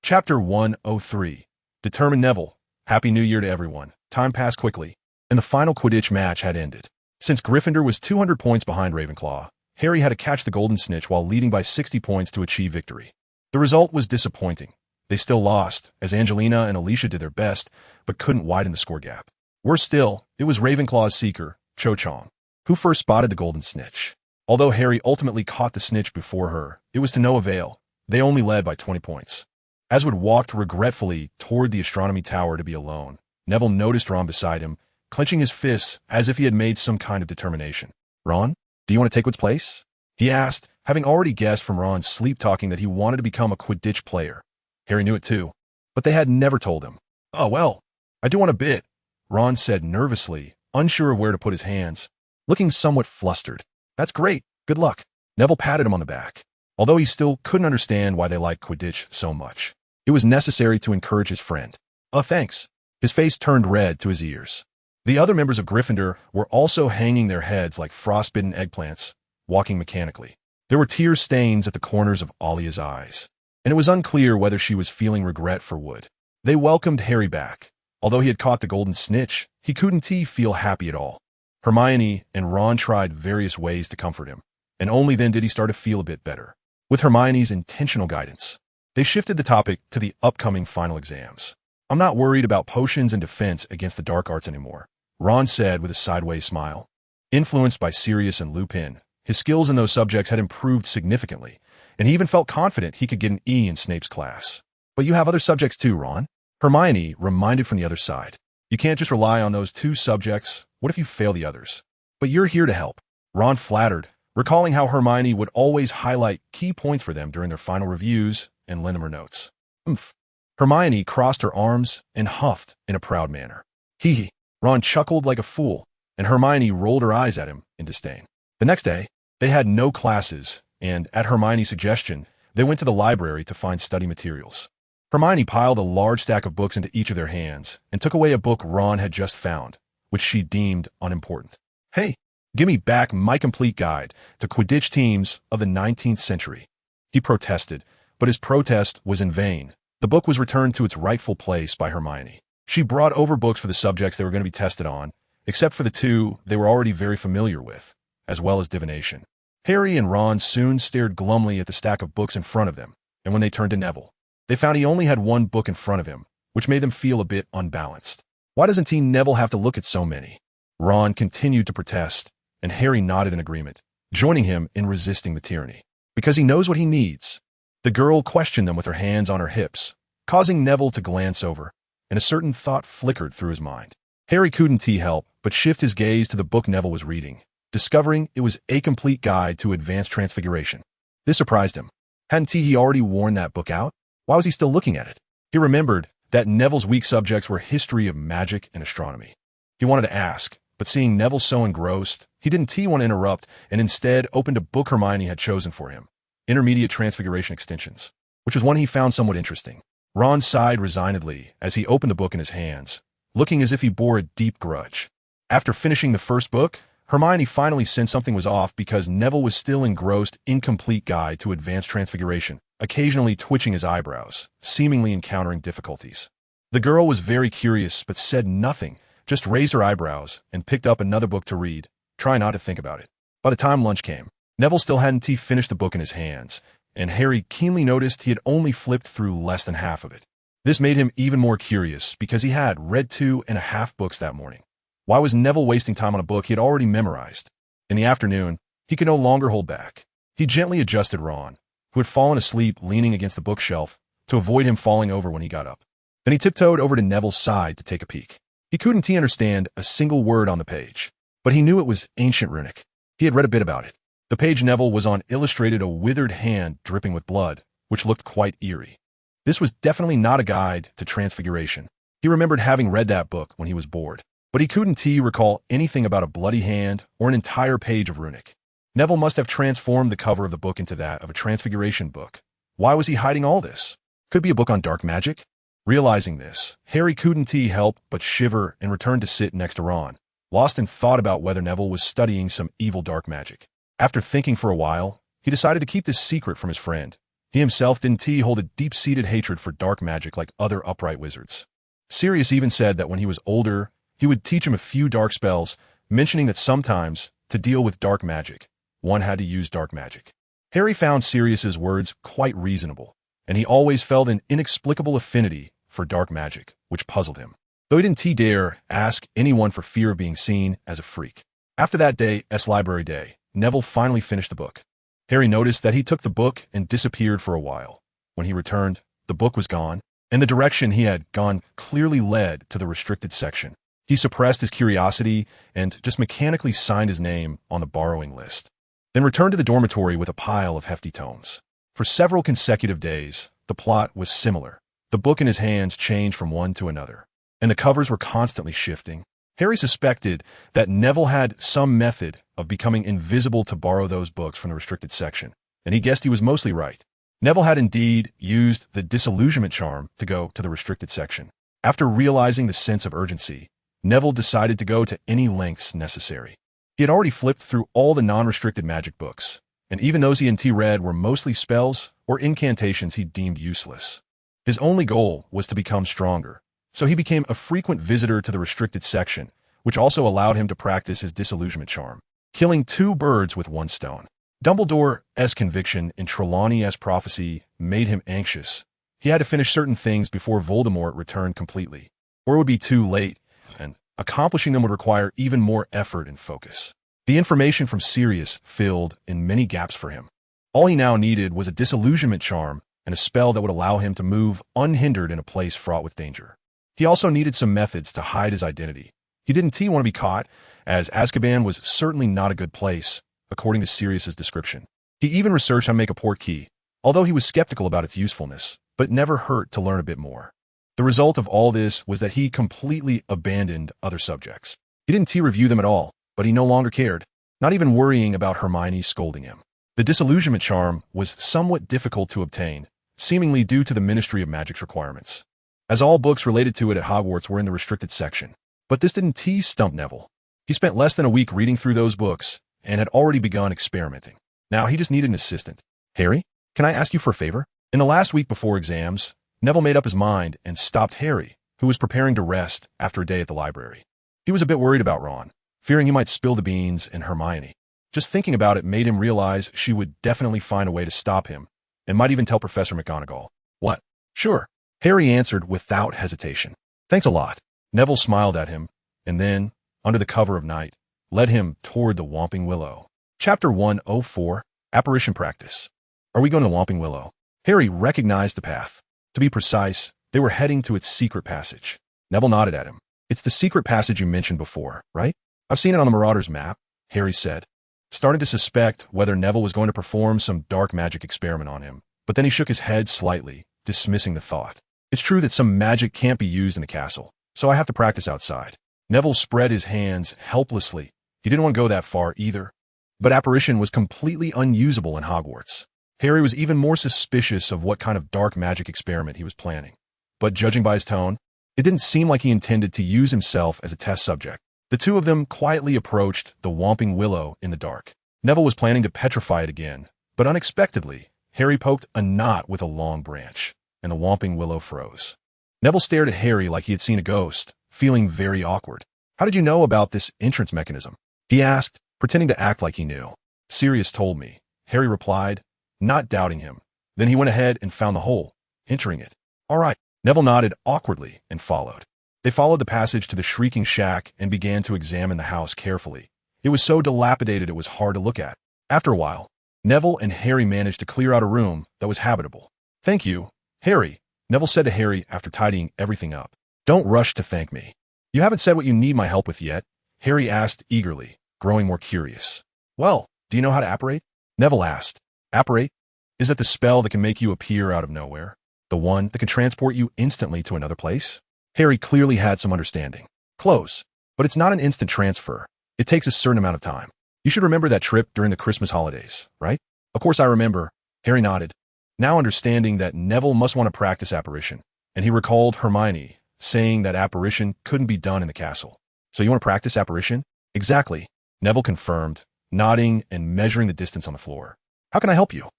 Chapter 103. Determined Neville. Happy New Year to everyone. Time passed quickly, and the final Quidditch match had ended. Since Gryffindor was 200 points behind Ravenclaw, Harry had to catch the Golden Snitch while leading by 60 points to achieve victory. The result was disappointing. They still lost, as Angelina and Alicia did their best, but couldn't widen the score gap. Worse still, it was Ravenclaw's seeker, Cho Chang, who first spotted the Golden Snitch. Although Harry ultimately caught the snitch before her, it was to no avail. They only led by 20 points. As Wood walked regretfully toward the astronomy tower to be alone, Neville noticed Ron beside him, clenching his fists as if he had made some kind of determination. Ron, do you want to take Wood's place? He asked, having already guessed from Ron's sleep-talking that he wanted to become a Quidditch player. Harry knew it too, but they had never told him. Oh, well, I do want a bit, Ron said nervously, unsure of where to put his hands, looking somewhat flustered. That's great. Good luck. Neville patted him on the back. Although he still couldn't understand why they liked Quidditch so much, it was necessary to encourage his friend. Oh, thanks. His face turned red to his ears. The other members of Gryffindor were also hanging their heads like frostbitten eggplants, walking mechanically. There were tear stains at the corners of Alia's eyes, and it was unclear whether she was feeling regret for Wood. They welcomed Harry back. Although he had caught the Golden Snitch, he couldn't feel happy at all. Hermione and Ron tried various ways to comfort him, and only then did he start to feel a bit better. With Hermione's intentional guidance, they shifted the topic to the upcoming final exams. I'm not worried about potions and defense against the dark arts anymore, Ron said with a sideways smile. Influenced by Sirius and Lupin, his skills in those subjects had improved significantly, and he even felt confident he could get an E in Snape's class. But you have other subjects too, Ron. Hermione reminded from the other side. You can't just rely on those two subjects. What if you fail the others? But you're here to help. Ron flattered, recalling how Hermione would always highlight key points for them during their final reviews and lend them her notes. Oomph. Hermione crossed her arms and huffed in a proud manner. Hee hee. Ron chuckled like a fool, and Hermione rolled her eyes at him in disdain. The next day, they had no classes, and at Hermione's suggestion, they went to the library to find study materials. Hermione piled a large stack of books into each of their hands and took away a book Ron had just found, which she deemed unimportant. Hey, give me back my complete guide to Quidditch teams of the 19th century. He protested, but his protest was in vain. The book was returned to its rightful place by Hermione. She brought over books for the subjects they were going to be tested on, except for the two they were already very familiar with, as well as divination. Harry and Ron soon stared glumly at the stack of books in front of them, and when they turned to Neville, they found he only had one book in front of him, which made them feel a bit unbalanced. Why doesn't Teen Neville have to look at so many? Ron continued to protest, and Harry nodded in agreement, joining him in resisting the tyranny. Because he knows what he needs. The girl questioned them with her hands on her hips, causing Neville to glance over, and a certain thought flickered through his mind. Harry couldn't help but shift his gaze to the book Neville was reading, discovering it was A Complete Guide to Advanced Transfiguration. This surprised him. Hadn't he already worn that book out? Why was he still looking at it? He remembered that Neville's weak subjects were history of magic and astronomy. He wanted to ask, but seeing Neville so engrossed, he didn't want to interrupt and instead opened a book Hermione had chosen for him, Intermediate Transfiguration Extensions, which was one he found somewhat interesting. Ron sighed resignedly as he opened the book in his hands, looking as if he bore a deep grudge. After finishing the first book, Hermione finally sensed something was off because Neville was still engrossed in Incomplete Guide to Advanced Transfiguration, occasionally twitching his eyebrows, seemingly encountering difficulties. The girl was very curious but said nothing, just raised her eyebrows and picked up another book to read, trying not to think about it. By the time lunch came, Neville still hadn't finished the book in his hands, and Harry keenly noticed he had only flipped through less than half of it. This made him even more curious because he had read 2.5 books that morning. Why was Neville wasting time on a book he had already memorized? In the afternoon, he could no longer hold back. He gently adjusted Ron, who had fallen asleep leaning against the bookshelf, to avoid him falling over when he got up. Then he tiptoed over to Neville's side to take a peek. He couldn't understand a single word on the page, but he knew it was ancient runic. He had read a bit about it. The page Neville was on illustrated a withered hand dripping with blood, which looked quite eerie. This was definitely not a guide to transfiguration. He remembered having read that book when he was bored, but he couldn't recall anything about a bloody hand or an entire page of runic. Neville must have transformed the cover of the book into that of a transfiguration book. Why was he hiding all this? Could be a book on dark magic? Realizing this, Harry couldn't help but shiver and return to sit next to Ron, lost in thought about whether Neville was studying some evil dark magic. After thinking for a while, he decided to keep this secret from his friend. He himself didn't hold a deep-seated hatred for dark magic like other upright wizards. Sirius even said that when he was older, he would teach him a few dark spells, mentioning that sometimes, to deal with dark magic, one had to use dark magic. Harry found Sirius's words quite reasonable, and he always felt an inexplicable affinity for dark magic, which puzzled him, though he didn't dare ask anyone for fear of being seen as a freak. After that day, Library Day, Neville finally finished the book. Harry noticed that he took the book and disappeared for a while. When he returned, the book was gone, and the direction he had gone clearly led to the restricted section. He suppressed his curiosity and just mechanically signed his name on the borrowing list, then returned to the dormitory with a pile of hefty tomes. For several consecutive days, the plot was similar. The book in his hands changed from one to another, and the covers were constantly shifting. Harry suspected that Neville had some method of becoming invisible to borrow those books from the restricted section, and he guessed he was mostly right. Neville had indeed used the disillusionment charm to go to the restricted section. After realizing the sense of urgency, Neville decided to go to any lengths necessary. He had already flipped through all the non-restricted magic books, and even those he read were mostly spells or incantations he deemed useless. His only goal was to become stronger, so he became a frequent visitor to the restricted section, which also allowed him to practice his disillusionment charm, killing 2 birds with 1 stone. Dumbledore's conviction in Trelawney's prophecy made him anxious. He had to finish certain things before Voldemort returned completely, or it would be too late, and accomplishing them would require even more effort and focus. The information from Sirius filled in many gaps for him. All he now needed was a disillusionment charm and a spell that would allow him to move unhindered in a place fraught with danger. He also needed some methods to hide his identity. He didn't want to be caught, as Azkaban was certainly not a good place, according to Sirius's description. He even researched how to make a port key, although he was skeptical about its usefulness, but never hurt to learn a bit more. The result of all this was that he completely abandoned other subjects. He didn't review them at all, but he no longer cared, not even worrying about Hermione scolding him. The disillusionment charm was somewhat difficult to obtain, seemingly due to the Ministry of Magic's requirements, as all books related to it at Hogwarts were in the restricted section. But this didn't stump Neville. He spent less than a week reading through those books and had already begun experimenting. Now he just needed an assistant. Harry, can I ask you for a favor? In the last week before exams, Neville made up his mind and stopped Harry, who was preparing to rest after a day at the library. He was a bit worried about Ron, fearing he might spill the beans and Hermione. Just thinking about it made him realize she would definitely find a way to stop him, and might even tell Professor McGonagall. What? Sure, Harry answered without hesitation. Thanks a lot. Neville smiled at him, and then, under the cover of night, led him toward the Whomping Willow. Chapter 104, Apparition Practice. Are we going to Whomping Willow? Harry recognized the path. To be precise, they were heading to its secret passage. Neville nodded at him. It's the secret passage you mentioned before, right? I've seen it on the Marauder's map, Harry said, starting to suspect whether Neville was going to perform some dark magic experiment on him, but then he shook his head slightly, dismissing the thought. It's true that some magic can't be used in the castle, so I have to practice outside. Neville spread his hands helplessly. He didn't want to go that far either. But apparition was completely unusable in Hogwarts. Harry was even more suspicious of what kind of dark magic experiment he was planning. But judging by his tone, it didn't seem like he intended to use himself as a test subject. The two of them quietly approached the Whomping Willow in the dark. Neville was planning to petrify it again, but unexpectedly, Harry poked a knot with a long branch, and the Whomping Willow froze. Neville stared at Harry like he had seen a ghost, feeling very awkward. How did you know about this entrance mechanism? He asked, pretending to act like he knew. Sirius told me, Harry replied, not doubting him. Then he went ahead and found the hole, entering it. All right. Neville nodded awkwardly and followed. They followed the passage to the shrieking shack and began to examine the house carefully. It was so dilapidated it was hard to look at. After a while, Neville and Harry managed to clear out a room that was habitable. Thank you, Harry, Neville said to Harry after tidying everything up. Don't rush to thank me. You haven't said what you need my help with yet, Harry asked eagerly, growing more curious. Well, do you know how to apparate? Neville asked. Apparate? Is that the spell that can make you appear out of nowhere? The one that can transport you instantly to another place? Harry clearly had some understanding. Close, but it's not an instant transfer. It takes a certain amount of time. You should remember that trip during the Christmas holidays, right? Of course I remember, Harry nodded, now understanding that Neville must want to practice apparition, and he recalled Hermione saying that apparition couldn't be done in the castle. So you want to practice apparition? Exactly, Neville confirmed, nodding and measuring the distance on the floor. How can I help you?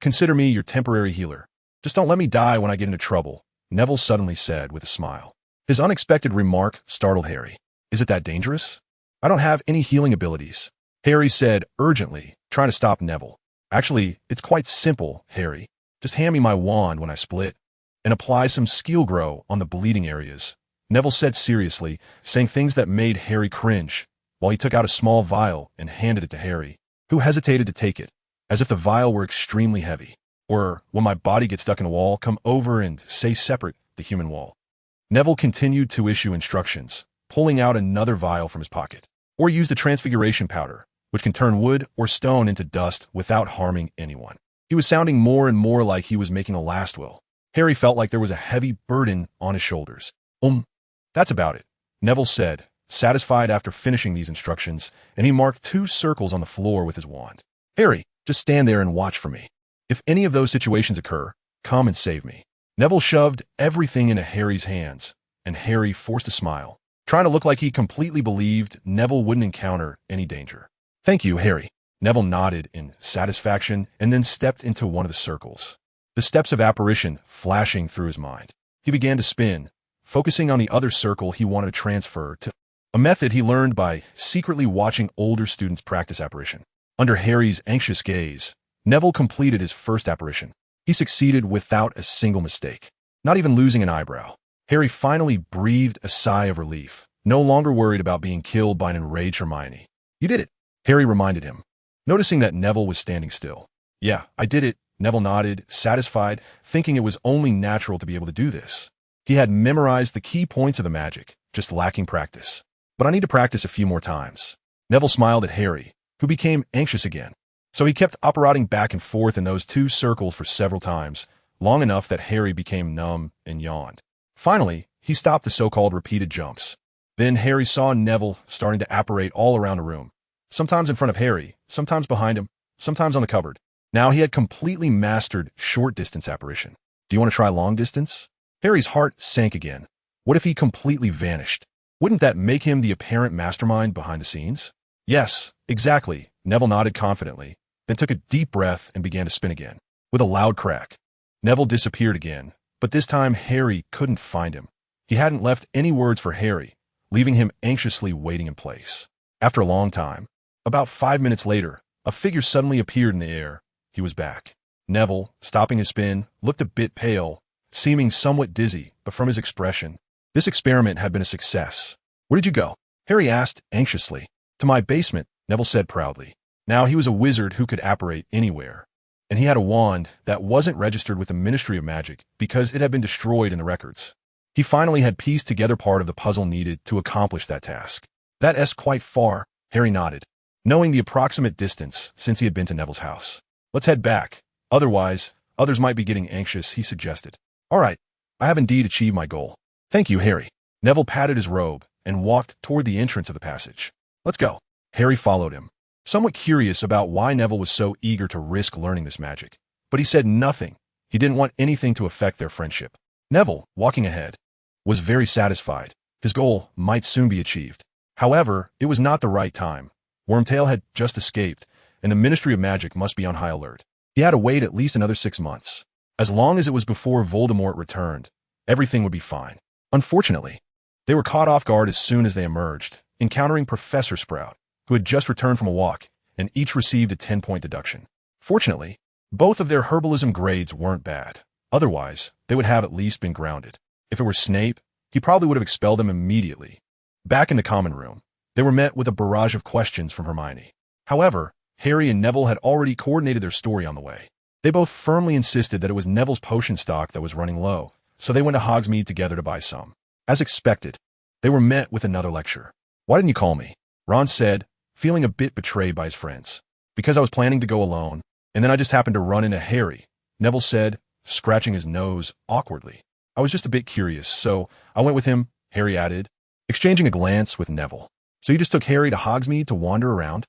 Consider me your temporary healer. Just don't let me die when I get into trouble, Neville suddenly said with a smile. His unexpected remark startled Harry. Is it that dangerous? I don't have any healing abilities, Harry said urgently, trying to stop Neville. Actually, it's quite simple, Harry. Just hand me my wand when I split, and apply some skill grow on the bleeding areas, Neville said seriously, saying things that made Harry cringe, while he took out a small vial and handed it to Harry, who hesitated to take it, as if the vial were extremely heavy. Or, when my body gets stuck in a wall, come over and say separate the human wall. Neville continued to issue instructions, pulling out another vial from his pocket. Or use the transfiguration powder, which can turn wood or stone into dust without harming anyone. He was sounding more and more like he was making a last will. Harry felt like there was a heavy burden on his shoulders. That's about it, Neville said, satisfied after finishing these instructions, and he marked 2 circles on the floor with his wand. Harry, just stand there and watch for me. If any of those situations occur, come and save me. Neville shoved everything into Harry's hands, and Harry forced a smile, trying to look like he completely believed Neville wouldn't encounter any danger. Thank you, Harry. Neville nodded in satisfaction and then stepped into one of the circles. The steps of apparition flashing through his mind. He began to spin, focusing on the other circle he wanted to transfer to, a method he learned by secretly watching older students practice apparition. Under Harry's anxious gaze, Neville completed his first apparition. He succeeded without a single mistake, not even losing an eyebrow. Harry finally breathed a sigh of relief, no longer worried about being killed by an enraged Hermione. You did it, Harry reminded him, noticing that Neville was standing still. Yeah, I did it, Neville nodded, satisfied, thinking it was only natural to be able to do this. He had memorized the key points of the magic, just lacking practice. But I need to practice a few more times. Neville smiled at Harry, who became anxious again. So he kept operating back and forth in those 2 circles for several times, long enough that Harry became numb and yawned. Finally, he stopped the so-called repeated jumps. Then Harry saw Neville starting to apparate all around the room, sometimes in front of Harry, sometimes behind him, sometimes on the cupboard. Now he had completely mastered short-distance apparition. Do you want to try long-distance? Harry's heart sank again. What if he completely vanished? Wouldn't that make him the apparent mastermind behind the scenes? Yes, exactly, Neville nodded confidently, then took a deep breath and began to spin again. With a loud crack, Neville disappeared again, but this time Harry couldn't find him. He hadn't left any words for Harry, leaving him anxiously waiting in place. After a long time, about 5 minutes later, a figure suddenly appeared in the air. He was back. Neville, stopping his spin, looked a bit pale, seeming somewhat dizzy, but from his expression, this experiment had been a success. Where did you go? Harry asked anxiously. To my basement, Neville said proudly. Now he was a wizard who could apparate anywhere, and he had a wand that wasn't registered with the Ministry of Magic because it had been destroyed in the records. He finally had pieced together part of the puzzle needed to accomplish that task. That's quite far, Harry nodded, knowing the approximate distance since he had been to Neville's house. Let's head back. Otherwise, others might be getting anxious, he suggested. All right, I have indeed achieved my goal. Thank you, Harry. Neville patted his robe and walked toward the entrance of the passage. Let's go. Harry followed him, somewhat curious about why Neville was so eager to risk learning this magic. But he said nothing. He didn't want anything to affect their friendship. Neville, walking ahead, was very satisfied. His goal might soon be achieved. However, it was not the right time. Wormtail had just escaped, and the Ministry of Magic must be on high alert. He had to wait at least another 6 months. As long as it was before Voldemort returned, everything would be fine. Unfortunately, they were caught off guard as soon as they emerged, encountering Professor Sprout, who had just returned from a walk and each received a 10-point deduction. Fortunately, both of their herbalism grades weren't bad. Otherwise, they would have at least been grounded. If it were Snape, he probably would have expelled them immediately. Back in the common room, they were met with a barrage of questions from Hermione. However, Harry and Neville had already coordinated their story on the way. They both firmly insisted that it was Neville's potion stock that was running low, so they went to Hogsmeade together to buy some. As expected, they were met with another lecture. "Why didn't you call me?" Ron said, feeling a bit betrayed by his friends. "Because I was planning to go alone, and then I just happened to run into Harry," Neville said, scratching his nose awkwardly. "I was just a bit curious, so I went with him," Harry added, exchanging a glance with Neville. "So you just took Harry to Hogsmeade to wander around?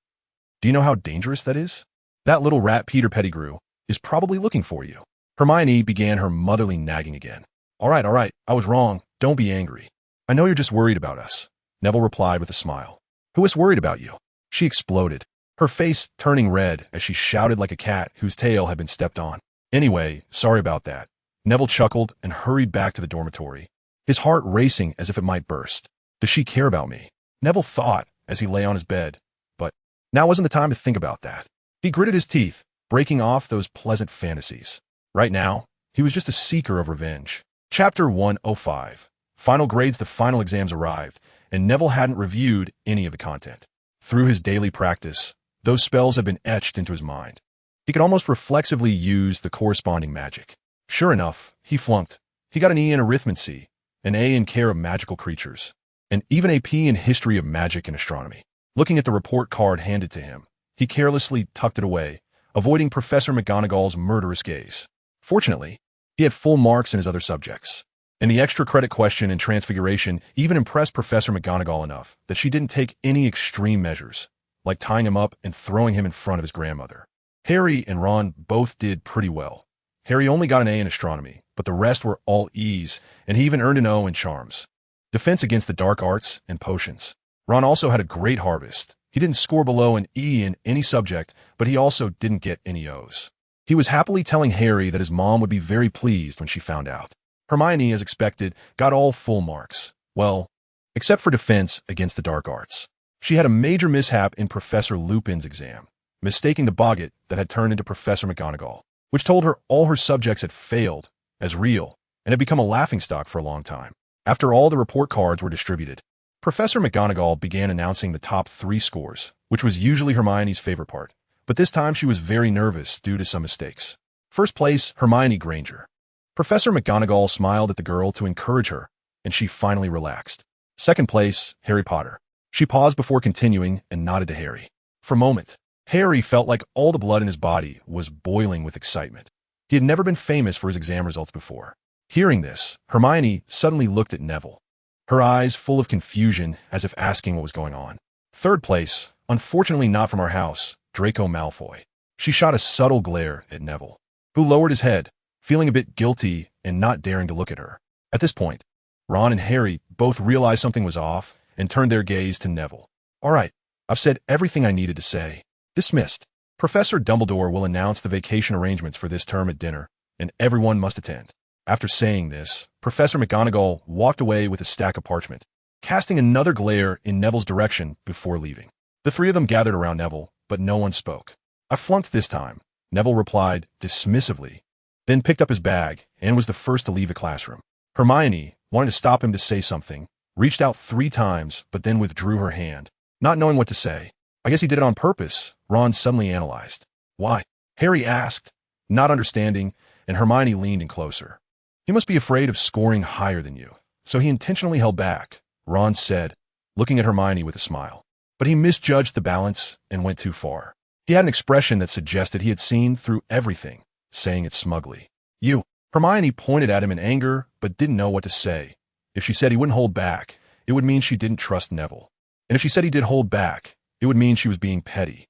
Do you know how dangerous that is? That little rat Peter Pettigrew is probably looking for you." Hermione began her motherly nagging again. All right, I was wrong. Don't be angry. I know you're just worried about us," Neville replied with a smile. "Who is worried about you?" She exploded, her face turning red as she shouted like a cat whose tail had been stepped on. "Anyway, sorry about that." Neville chuckled and hurried back to the dormitory, his heart racing as if it might burst. Does she care about me? Neville thought as he lay on his bed, but now wasn't the time to think about that. He gritted his teeth, breaking off those pleasant fantasies. Right now, he was just a seeker of revenge. Chapter 105. Final grades. The final exams arrived, and Neville hadn't reviewed any of the content. Through his daily practice, those spells had been etched into his mind. He could almost reflexively use the corresponding magic. Sure enough, he flunked. He got an E in arithmancy, an A in care of magical creatures, and even a P in history of magic and astronomy. Looking at the report card handed to him, he carelessly tucked it away, avoiding Professor McGonagall's murderous gaze. Fortunately, he had full marks in his other subjects, and the extra credit question in Transfiguration even impressed Professor McGonagall enough that she didn't take any extreme measures, like tying him up and throwing him in front of his grandmother. Harry and Ron both did pretty well. Harry only got an A in astronomy, but the rest were all E's, and he even earned an O in charms. Defense against the dark arts and potions. Ron also had a great harvest. He didn't score below an E in any subject, but he also didn't get any O's. He was happily telling Harry that his mom would be very pleased when she found out. Hermione, as expected, got all full marks. Well, except for defense against the dark arts. She had a major mishap in Professor Lupin's exam, mistaking the boggart that had turned into Professor McGonagall, which told her all her subjects had failed as real and had become a laughingstock for a long time. After all the report cards were distributed, Professor McGonagall began announcing the top 3 scores, which was usually Hermione's favorite part. But this time she was very nervous due to some mistakes. First place, Hermione Granger. Professor McGonagall smiled at the girl to encourage her, and she finally relaxed. Second place, Harry Potter. She paused before continuing and nodded to Harry. For a moment, Harry felt like all the blood in his body was boiling with excitement. He had never been famous for his exam results before. Hearing this, Hermione suddenly looked at Neville, her eyes full of confusion as if asking what was going on. Third place, unfortunately not from our house, Draco Malfoy. She shot a subtle glare at Neville, who lowered his head, feeling a bit guilty and not daring to look at her. At this point, Ron and Harry both realized something was off and turned their gaze to Neville. All right, I've said everything I needed to say. Dismissed. Professor Dumbledore will announce the vacation arrangements for this term at dinner, and everyone must attend. After saying this, Professor McGonagall walked away with a stack of parchment, casting another glare in Neville's direction before leaving. The 3 of them gathered around Neville, but no one spoke. I flunked this time, Neville replied dismissively, then picked up his bag and was the first to leave the classroom. Hermione wanted to stop him to say something, reached out 3 times, but then withdrew her hand, not knowing what to say. I guess he did it on purpose, Ron suddenly analyzed. Why? Harry asked, not understanding, and Hermione leaned in closer. He must be afraid of scoring higher than you, so he intentionally held back, Ron said, looking at Hermione with a smile. But he misjudged the balance and went too far. He had an expression that suggested he had seen through everything, saying it smugly. You. Hermione pointed at him in anger, but didn't know what to say. If she said he wouldn't hold back, it would mean she didn't trust Neville. And if she said he did hold back, it would mean she was being petty.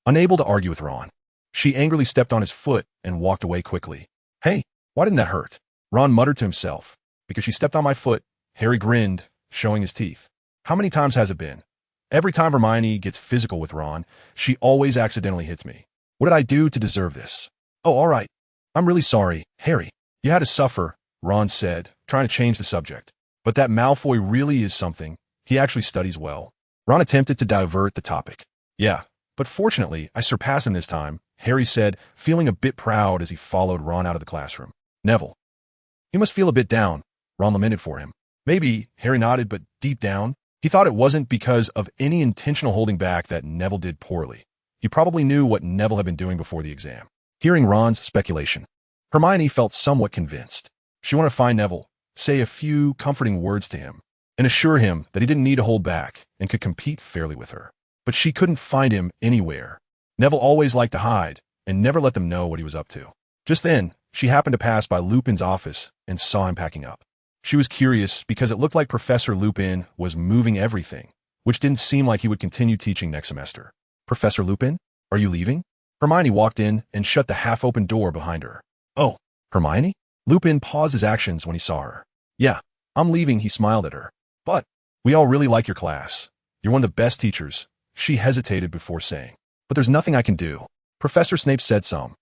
Unable to argue with Ron, she angrily stepped on his foot and walked away quickly. Hey, why didn't that hurt? Ron muttered to himself. Because she stepped on my foot, Harry grinned, showing his teeth. How many times has it been? Every time Hermione gets physical with Ron, she always accidentally hits me. What did I do to deserve this? Oh, all right. I'm really sorry, Harry. You had to suffer, Ron said, trying to change the subject. But that Malfoy really is something. He actually studies well. Ron attempted to divert the topic. Yeah, But fortunately, I surpassed him this time, Harry said, feeling a bit proud as he followed Ron out of the classroom. Neville. You must feel a bit down, Ron lamented for him. Maybe, Harry nodded, but deep down, he thought it wasn't because of any intentional holding back that Neville did poorly. He probably knew what Neville had been doing before the exam. Hearing Ron's speculation, Hermione felt somewhat convinced. She wanted to find Neville, say a few comforting words to him, and assure him that he didn't need to hold back and could compete fairly with her. But she couldn't find him anywhere. Neville always liked to hide and never let them know what he was up to. Just then, she happened to pass by Lupin's office and saw him packing up. She was curious because it looked like Professor Lupin was moving everything, which didn't seem like he would continue teaching next semester. Professor Lupin, are you leaving? Hermione walked in and shut the half-open door behind her. Oh, Hermione? Lupin paused his actions when he saw her. Yeah, I'm leaving, he smiled at her. But we all really like your class. You're one of the best teachers. She hesitated before saying. But there's nothing I can do. Professor Snape said some,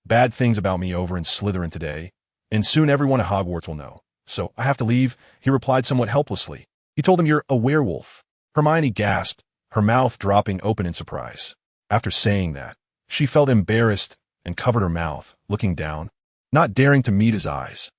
bad things about me over in Slytherin today, and soon everyone at Hogwarts will know. So I have to leave, he replied somewhat helplessly. He told him you're a werewolf. Hermione gasped, her mouth dropping open in surprise. After saying that, she felt embarrassed and covered her mouth, looking down, not daring to meet his eyes.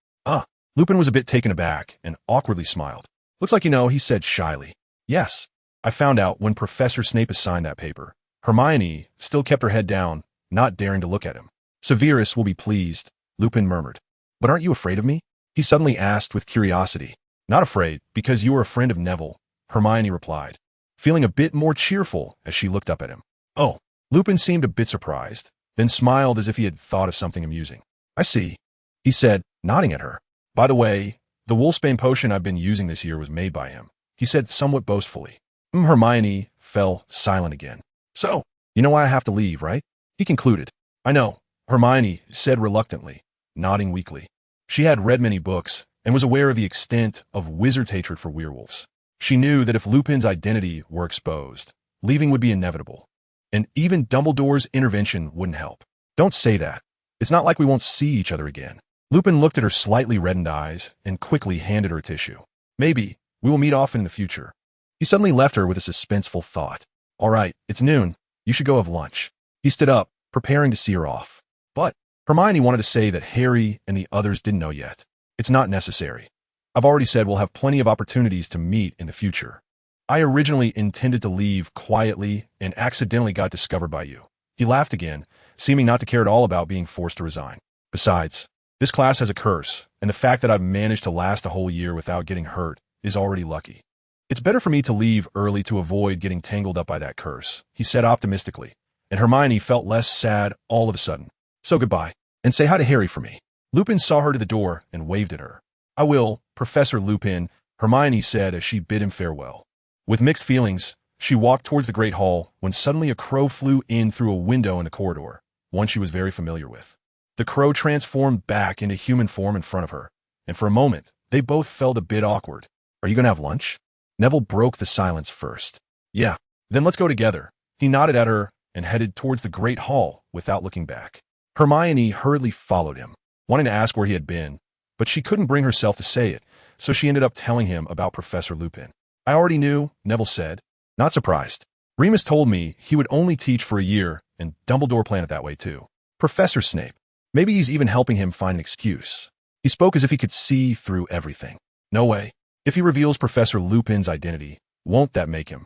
Lupin was a bit taken aback and awkwardly smiled. Looks like you know, he said shyly. Yes, I found out when Professor Snape assigned that paper. Hermione still kept her head down, not daring to look at him. Severus will be pleased, Lupin murmured. But aren't you afraid of me? He suddenly asked with curiosity. Not afraid, because you are a friend of Neville, Hermione replied, feeling a bit more cheerful as she looked up at him. Oh, Lupin seemed a bit surprised, then smiled as if he had thought of something amusing. I see, he said, nodding at her. By the way, the Wolfsbane potion I've been using this year was made by him, he said somewhat boastfully. Hermione fell silent again. So, you know why I have to leave, right? He concluded. I know, Hermione said reluctantly, nodding weakly. She had read many books and was aware of the extent of wizards' hatred for werewolves. She knew that if Lupin's identity were exposed, leaving would be inevitable, and even Dumbledore's intervention wouldn't help. Don't say that. It's not like we won't see each other again. Lupin looked at her slightly reddened eyes and quickly handed her a tissue. Maybe we will meet often in the future. He suddenly left her with a suspenseful thought. All right, it's noon. You should go have lunch. He stood up, preparing to see her off. But Hermione wanted to say that Harry and the others didn't know yet. It's not necessary. I've already said we'll have plenty of opportunities to meet in the future. I originally intended to leave quietly and accidentally got discovered by you. He laughed again, seeming not to care at all about being forced to resign. Besides, this class has a curse, and the fact that I've managed to last a whole year without getting hurt is already lucky. It's better for me to leave early to avoid getting tangled up by that curse, he said optimistically, and Hermione felt less sad all of a sudden. So goodbye, and say hi to Harry for me. Lupin saw her to the door and waved at her. I will, Professor Lupin, Hermione said as she bid him farewell. With mixed feelings, she walked towards the Great Hall when suddenly a crow flew in through a window in the corridor, one she was very familiar with. The crow transformed back into human form in front of her, and for a moment, they both felt a bit awkward. Are you going to have lunch? Neville broke the silence first. Yeah, then let's go together. He nodded at her and headed towards the Great Hall without looking back. Hermione hurriedly followed him, wanting to ask where he had been, but she couldn't bring herself to say it, so she ended up telling him about Professor Lupin. I already knew, Neville said. Not surprised. Remus told me he would only teach for a year, and Dumbledore planned it that way too. Professor Snape. Maybe he's even helping him find an excuse. He spoke as if he could see through everything. No way. If he reveals Professor Lupin's identity, won't that make him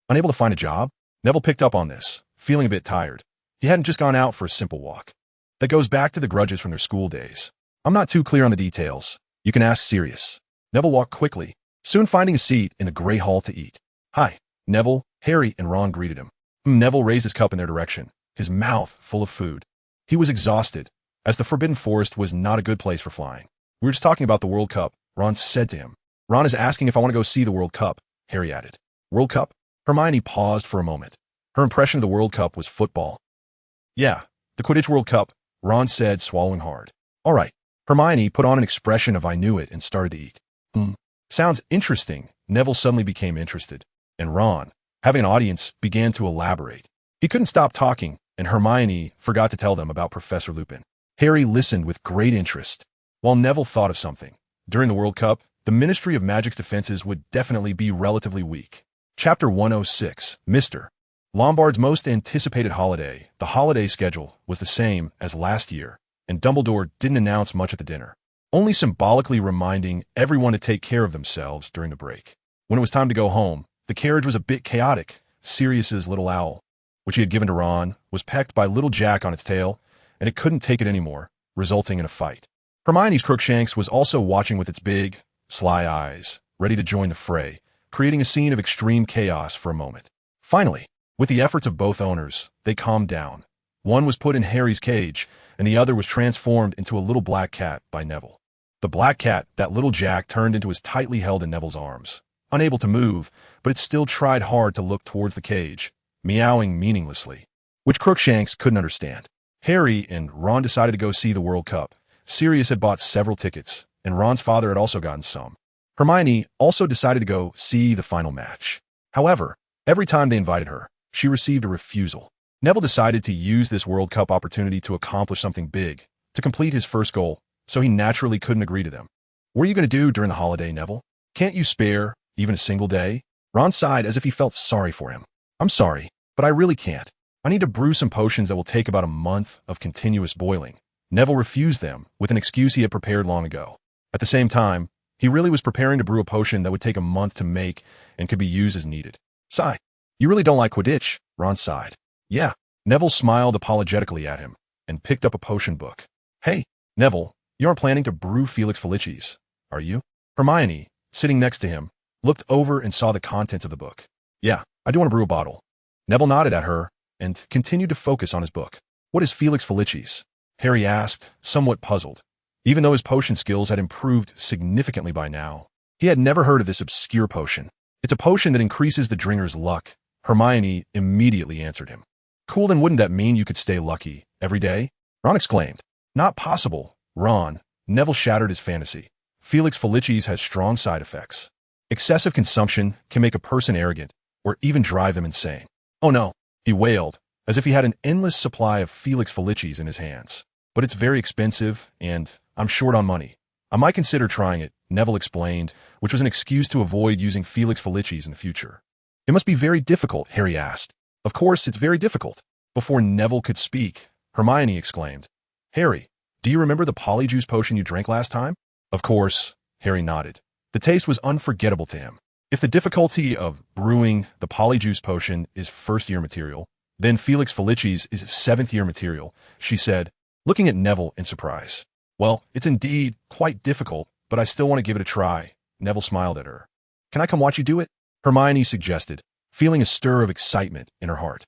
unable to find a job? Neville picked up on this, feeling a bit tired. He hadn't just gone out for a simple walk. That goes back to the grudges from their school days. I'm not too clear on the details. You can ask Sirius. Neville walked quickly, soon finding a seat in the Great Hall to eat. Hi, Neville, Harry, and Ron greeted him. Neville raised his cup in their direction, his mouth full of food. He was exhausted, as the Forbidden Forest was not a good place for flying. We were just talking about the World Cup, Ron said to him. Ron is asking if I want to go see the World Cup, Harry added. World Cup? Hermione paused for a moment. Her impression of the World Cup was football. Yeah, the Quidditch World Cup, Ron said, swallowing hard. All right. Hermione put on an expression of I knew it and started to eat. Sounds interesting. Neville suddenly became interested, and Ron, having an audience, began to elaborate. He couldn't stop talking, and Hermione forgot to tell them about Professor Lupin. Harry listened with great interest, while Neville thought of something. During the World Cup, the Ministry of Magic's defenses would definitely be relatively weak. Chapter 106, Mr. Lombard's most anticipated holiday, the holiday schedule, was the same as last year, and Dumbledore didn't announce much at the dinner, only symbolically reminding everyone to take care of themselves during the break. When it was time to go home, the carriage was a bit chaotic. Sirius's little owl, which he had given to Ron, was pecked by little Jack on its tail, and it couldn't take it anymore, resulting in a fight. Hermione's Crookshanks was also watching with its big, sly eyes, ready to join the fray, creating a scene of extreme chaos for a moment. Finally, with the efforts of both owners, they calmed down. One was put in Harry's cage, and the other was transformed into a little black cat by Neville. The black cat that little Jack turned into was tightly held in Neville's arms, unable to move, but it still tried hard to look towards the cage, meowing meaninglessly, which Crookshanks couldn't understand. Harry and Ron decided to go see the World Cup. Sirius had bought several tickets, and Ron's father had also gotten some. Hermione also decided to go see the final match. However, every time they invited her, she received a refusal. Neville decided to use this World Cup opportunity to accomplish something big, to complete his first goal, so he naturally couldn't agree to them. What are you going to do during the holiday, Neville? Can't you spare even a single day? Ron sighed as if he felt sorry for him. I'm sorry, but I really can't. I need to brew some potions that will take about a month of continuous boiling. Neville refused them with an excuse he had prepared long ago. At the same time, he really was preparing to brew a potion that would take a month to make and could be used as needed. Sigh. You really don't like Quidditch? Ron sighed. Yeah. Neville smiled apologetically at him and picked up a potion book. Hey, Neville, you aren't planning to brew Felix Felicis, are you? Hermione, sitting next to him, looked over and saw the contents of the book. Yeah, I do want to brew a bottle. Neville nodded at her and continued to focus on his book. What is Felix Felicis? Harry asked, somewhat puzzled. Even though his potion skills had improved significantly by now, he had never heard of this obscure potion. It's a potion that increases the drinker's luck. Hermione immediately answered him. Cool, then wouldn't that mean you could stay lucky every day? Ron exclaimed. Not possible, Ron. Neville shattered his fantasy. Felix Felicis has strong side effects. Excessive consumption can make a person arrogant or even drive them insane. Oh no, he wailed, as if he had an endless supply of Felix Felicis in his hands. But it's very expensive, and I'm short on money. I might consider trying it, Neville explained, which was an excuse to avoid using Felix Felicis in the future. It must be very difficult, Harry asked. Of course, it's very difficult. Before Neville could speak, Hermione exclaimed, Harry, do you remember the polyjuice potion you drank last time? Of course, Harry nodded. The taste was unforgettable to him. If the difficulty of brewing the polyjuice potion is first-year material, then Felix Felicis is seventh-year material, she said, looking at Neville in surprise. Well, it's indeed quite difficult, but I still want to give it a try. Neville smiled at her. Can I come watch you do it? Hermione suggested, feeling a stir of excitement in her heart.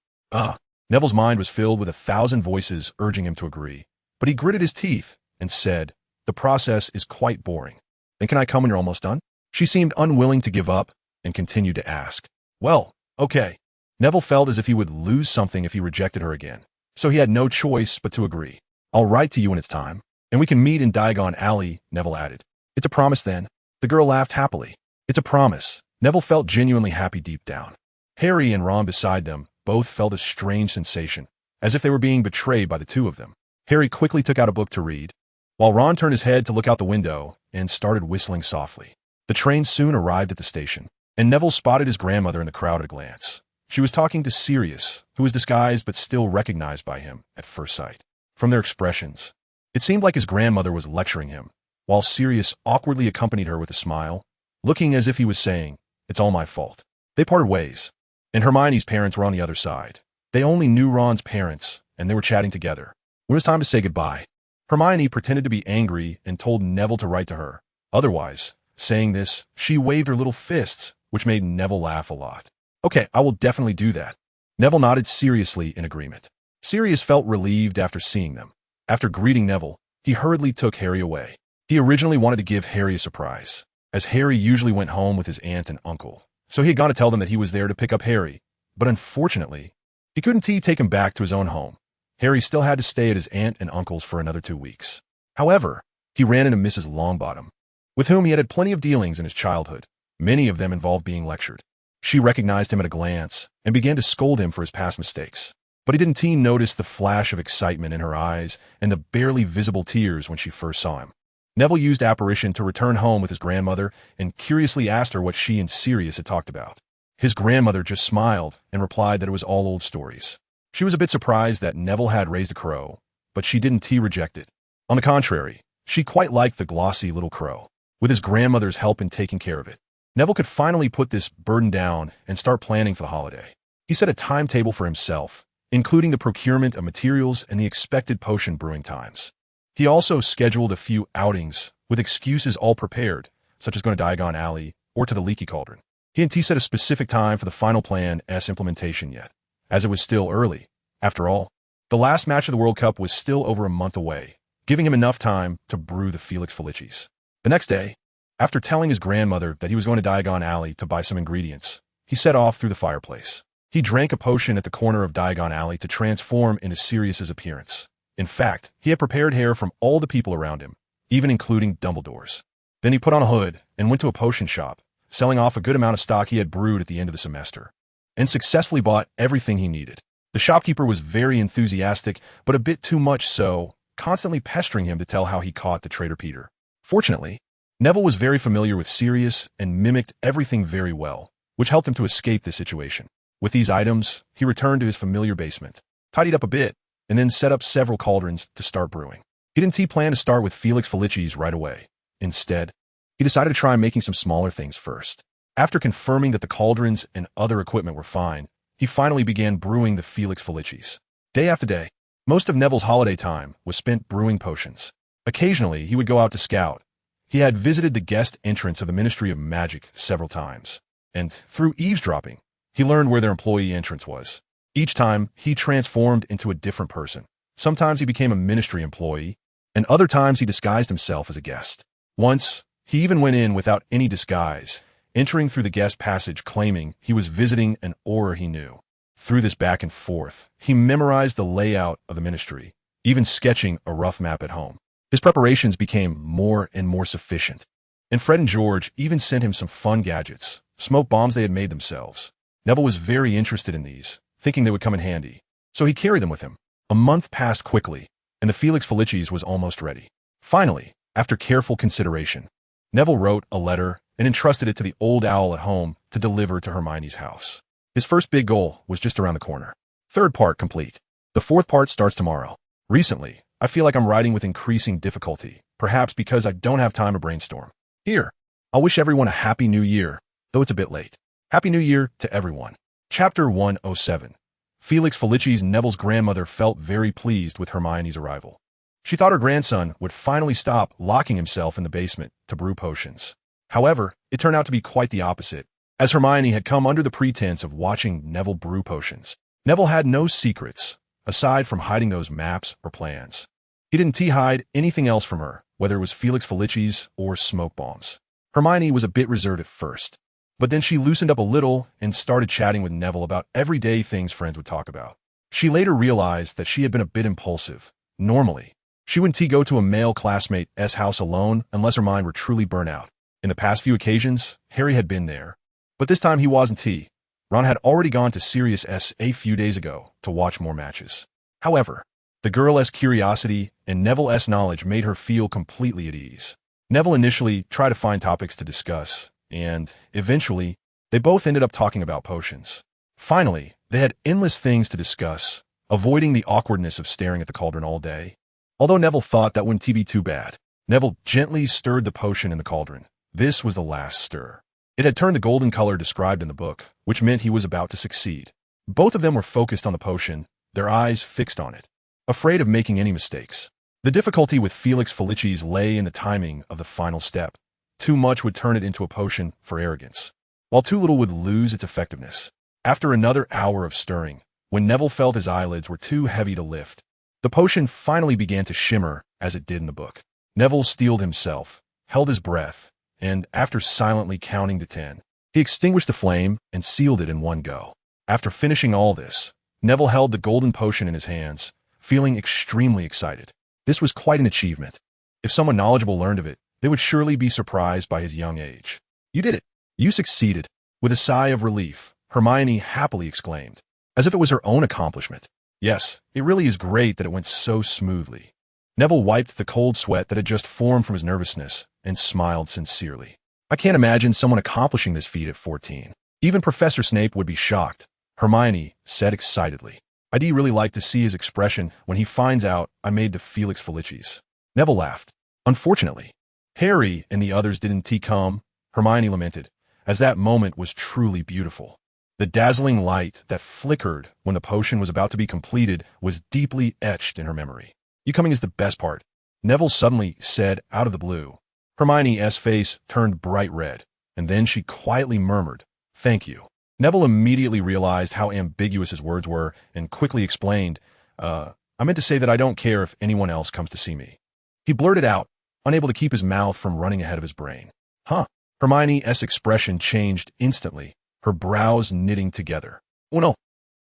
Neville's mind was filled with 1,000 voices urging him to agree, but he gritted his teeth and said, the process is quite boring. Then can I come when you're almost done? She seemed unwilling to give up and continued to ask. Well, okay. Neville felt as if he would lose something if he rejected her again, so he had no choice but to agree. I'll write to you when it's time, and we can meet in Diagon Alley, Neville added. It's a promise then. The girl laughed happily. It's a promise. Neville felt genuinely happy deep down. Harry and Ron beside them both felt a strange sensation, as if they were being betrayed by the two of them. Harry quickly took out a book to read, while Ron turned his head to look out the window and started whistling softly. The train soon arrived at the station, and Neville spotted his grandmother in the crowd at a glance. She was talking to Sirius, who was disguised but still recognized by him at first sight. From their expressions, it seemed like his grandmother was lecturing him, while Sirius awkwardly accompanied her with a smile, looking as if he was saying, it's all my fault. They parted ways, and Hermione's parents were on the other side. They only knew Ron's parents, and they were chatting together. When it was time to say goodbye, Hermione pretended to be angry and told Neville to write to her. Otherwise, saying this, she waved her little fists, which made Neville laugh a lot. Okay, I will definitely do that. Neville nodded seriously in agreement. Sirius felt relieved after seeing them. After greeting Neville, he hurriedly took Harry away. He originally wanted to give Harry a surprise, as Harry usually went home with his aunt and uncle. So he had gone to tell them that he was there to pick up Harry. But unfortunately, he couldn't take him back to his own home. Harry still had to stay at his aunt and uncle's for another 2 weeks. However, he ran into Mrs. Longbottom, with whom he had plenty of dealings in his childhood. Many of them involved being lectured. She recognized him at a glance and began to scold him for his past mistakes. But he didn't notice the flash of excitement in her eyes and the barely visible tears when she first saw him. Neville used apparition to return home with his grandmother and curiously asked her what she and Sirius had talked about. His grandmother just smiled and replied that it was all old stories. She was a bit surprised that Neville had raised a crow, but she didn't reject it. On the contrary, she quite liked the glossy little crow. With his grandmother's help in taking care of it, Neville could finally put this burden down and start planning for the holiday. He set a timetable for himself, including the procurement of materials and the expected potion brewing times. He also scheduled a few outings with excuses all prepared, such as going to Diagon Alley or to the Leaky Cauldron. He hadn't set a specific time for the final plan's implementation yet, as it was still early. After all, the last match of the World Cup was still over a month away, giving him enough time to brew the Felix Felicis. The next day, after telling his grandmother that he was going to Diagon Alley to buy some ingredients, he set off through the fireplace. He drank a potion at the corner of Diagon Alley to transform into Sirius's appearance. In fact, he had prepared hair from all the people around him, even including Dumbledore's. Then he put on a hood and went to a potion shop, selling off a good amount of stock he had brewed at the end of the semester, and successfully bought everything he needed. The shopkeeper was very enthusiastic, but a bit too much so, constantly pestering him to tell how he caught the traitor Peter. Fortunately, Neville was very familiar with Sirius and mimicked everything very well, which helped him to escape this situation. With these items, he returned to his familiar basement, tidied up a bit, and then set up several cauldrons to start brewing. He didn't plan to start with Felix Felicis right away. Instead, he decided to try making some smaller things first. After confirming that the cauldrons and other equipment were fine, he finally began brewing the Felix Felicis. Day after day, most of Neville's holiday time was spent brewing potions. Occasionally, he would go out to scout. He had visited the guest entrance of the Ministry of Magic several times, and through eavesdropping, he learned where their employee entrance was. Each time, he transformed into a different person. Sometimes he became a ministry employee, and other times he disguised himself as a guest. Once, he even went in without any disguise, entering through the guest passage claiming he was visiting an aura he knew. Through this back and forth, he memorized the layout of the ministry, even sketching a rough map at home. His preparations became more and more sufficient, and Fred and George even sent him some fun gadgets, smoke bombs they had made themselves. Neville was very interested in these, thinking they would come in handy, so he carried them with him. A month passed quickly, and the Felix Felicis was almost ready. Finally, after careful consideration, Neville wrote a letter and entrusted it to the old owl at home to deliver to Hermione's house. His first big goal was just around the corner. Third part complete. The fourth part starts tomorrow. Recently, I feel like I'm writing with increasing difficulty, perhaps because I don't have time to brainstorm. Here, I'll wish everyone a happy new year, though it's a bit late. Happy New Year to everyone. Chapter 107. Felix Felicis. Neville's grandmother felt very pleased with Hermione's arrival. She thought her grandson would finally stop locking himself in the basement to brew potions. However, it turned out to be quite the opposite, as Hermione had come under the pretense of watching Neville brew potions. Neville had no secrets, aside from hiding those maps or plans. He didn't hide anything else from her, whether it was Felix Felicis or smoke bombs. Hermione was a bit reserved at first, but then she loosened up a little and started chatting with Neville about everyday things friends would talk about. She later realized that she had been a bit impulsive. Normally, she wouldn't go to a male classmate's house alone unless her mind were truly burnt out. In the past few occasions, Harry had been there, but this time he wasn't. Ron had already gone to Sirius a few days ago to watch more matches. However, the girl's curiosity and Neville's knowledge made her feel completely at ease. Neville initially tried to find topics to discuss, and, eventually, they both ended up talking about potions. Finally, they had endless things to discuss, avoiding the awkwardness of staring at the cauldron all day. Although Neville thought that wouldn't be too bad, Neville gently stirred the potion in the cauldron. This was the last stir. It had turned the golden color described in the book, which meant he was about to succeed. Both of them were focused on the potion, their eyes fixed on it, afraid of making any mistakes. The difficulty with Felix Felicis lay in the timing of the final step. Too much would turn it into a potion for arrogance, while too little would lose its effectiveness. After another hour of stirring, when Neville felt his eyelids were too heavy to lift, the potion finally began to shimmer as it did in the book. Neville steeled himself, held his breath, and, after silently counting to 10, he extinguished the flame and sealed it in one go. After finishing all this, Neville held the golden potion in his hands, feeling extremely excited. This was quite an achievement. If someone knowledgeable learned of it, they would surely be surprised by his young age. You did it. You succeeded. With a sigh of relief, Hermione happily exclaimed, as if it was her own accomplishment. Yes, it really is great that it went so smoothly. Neville wiped the cold sweat that had just formed from his nervousness and smiled sincerely. I can't imagine someone accomplishing this feat at 14. Even Professor Snape would be shocked, Hermione said excitedly. I'd really like to see his expression when he finds out I made the Felix Felicis. Neville laughed. Unfortunately, Harry and the others didn't come, Hermione lamented, as that moment was truly beautiful. The dazzling light that flickered when the potion was about to be completed was deeply etched in her memory. You coming is the best part, Neville suddenly said out of the blue. Hermione's face turned bright red, and then she quietly murmured, "Thank you." Neville immediately realized how ambiguous his words were and quickly explained, I meant to say that I don't care if anyone else comes to see me. He blurted out, unable to keep his mouth from running ahead of his brain. Huh. Hermione's expression changed instantly, her brows knitting together. Oh no,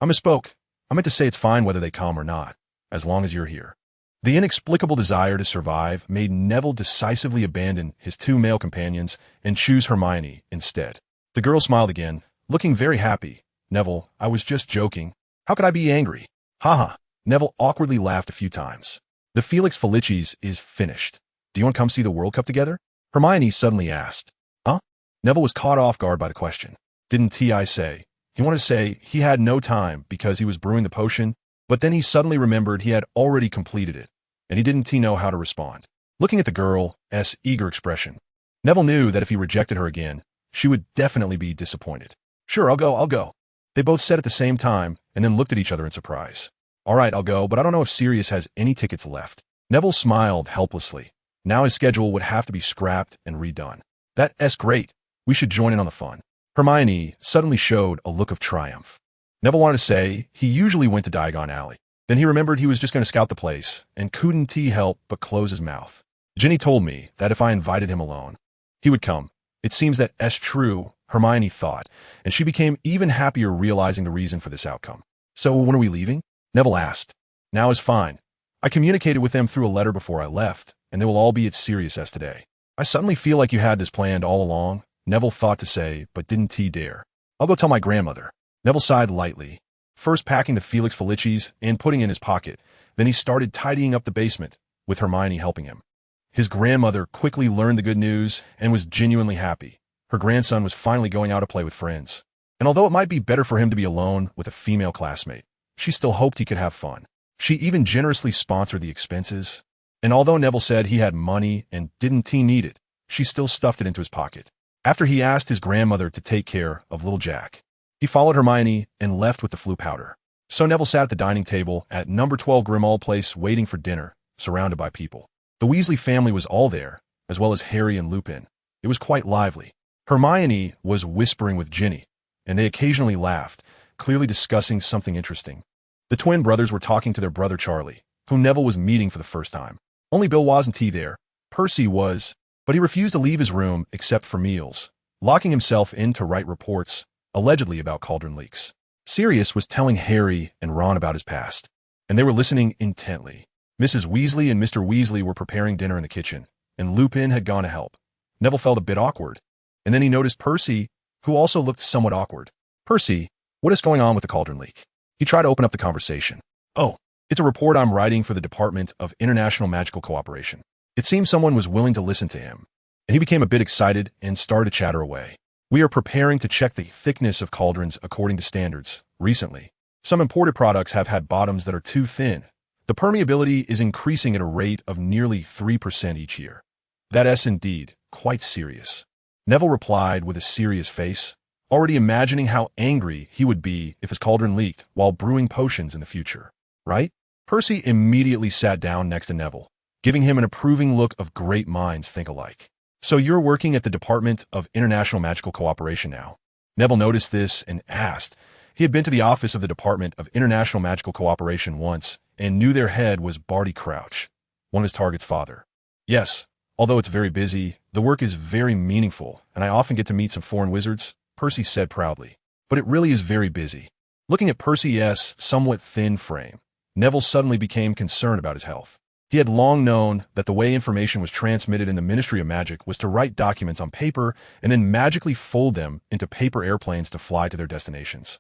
I misspoke. I meant to say it's fine whether they come or not, as long as you're here. The inexplicable desire to survive made Neville decisively abandon his two male companions and choose Hermione instead. The girl smiled again, looking very happy. Neville, I was just joking. How could I be angry? Haha. Neville awkwardly laughed a few times. The Felix Felicis is finished. Do you want to come see the World Cup together? Hermione suddenly asked. Huh? Neville was caught off guard by the question. Didn't T.I. say? He wanted to say he had no time because he was brewing the potion, but then he suddenly remembered he had already completed it, and he didn't know how to respond. Looking at the girl's eager expression, Neville knew that if he rejected her again, she would definitely be disappointed. Sure, I'll go. They both said at the same time and then looked at each other in surprise. All right, I'll go, but I don't know if Sirius has any tickets left. Neville smiled helplessly. Now his schedule would have to be scrapped and redone. That's great. We should join in on the fun. Hermione suddenly showed a look of triumph. Neville wanted to say he usually went to Diagon Alley. Then he remembered he was just going to scout the place and couldn't help but close his mouth. Ginny told me that if I invited him alone, he would come. It seems that's true, Hermione thought, and she became even happier realizing the reason for this outcome. So when are we leaving? Neville asked. Now is fine. I communicated with them through a letter before I left, and they will all be at Sirius as today. I suddenly feel like you had this planned all along, Neville thought to say, but didn't dare. I'll go tell my grandmother. Neville sighed lightly, first packing the Felix Felicis and putting in his pocket. Then he started tidying up the basement, with Hermione helping him. His grandmother quickly learned the good news and was genuinely happy. Her grandson was finally going out to play with friends. And although it might be better for him to be alone with a female classmate, she still hoped he could have fun. She even generously sponsored the expenses. And although Neville said he had money and didn't need it, she still stuffed it into his pocket. After he asked his grandmother to take care of little Jack, he followed Hermione and left with the flu powder. So Neville sat at the dining table at number 12 Grimmauld Place waiting for dinner, surrounded by people. The Weasley family was all there, as well as Harry and Lupin. It was quite lively. Hermione was whispering with Ginny, and they occasionally laughed, clearly discussing something interesting. The twin brothers were talking to their brother Charlie, whom Neville was meeting for the first time. Only Bill wasn't there. Percy was, but he refused to leave his room except for meals, locking himself in to write reports, allegedly about cauldron leaks. Sirius was telling Harry and Ron about his past, and they were listening intently. Mrs. Weasley and Mr. Weasley were preparing dinner in the kitchen, and Lupin had gone to help. Neville felt a bit awkward, and then he noticed Percy, who also looked somewhat awkward. Percy, what is going on with the cauldron leak? He tried to open up the conversation. Oh, it's a report I'm writing for the Department of International Magical Cooperation. It seems someone was willing to listen to him, and he became a bit excited and started to chatter away. We are preparing to check the thickness of cauldrons according to standards. Recently, some imported products have had bottoms that are too thin. The permeability is increasing at a rate of nearly 3% each year. That's indeed quite serious. Neville replied with a serious face, already imagining how angry he would be if his cauldron leaked while brewing potions in the future. Right? Percy immediately sat down next to Neville, giving him an approving look of great minds think alike. So you're working at the Department of International Magical Cooperation now? Neville noticed this and asked. He had been to the office of the Department of International Magical Cooperation once and knew their head was Barty Crouch, one of his target's father. Yes, although it's very busy, the work is very meaningful, and I often get to meet some foreign wizards, Percy said proudly. But it really is very busy. Looking at Percy's somewhat thin frame, Neville suddenly became concerned about his health. He had long known that the way information was transmitted in the Ministry of Magic was to write documents on paper and then magically fold them into paper airplanes to fly to their destinations.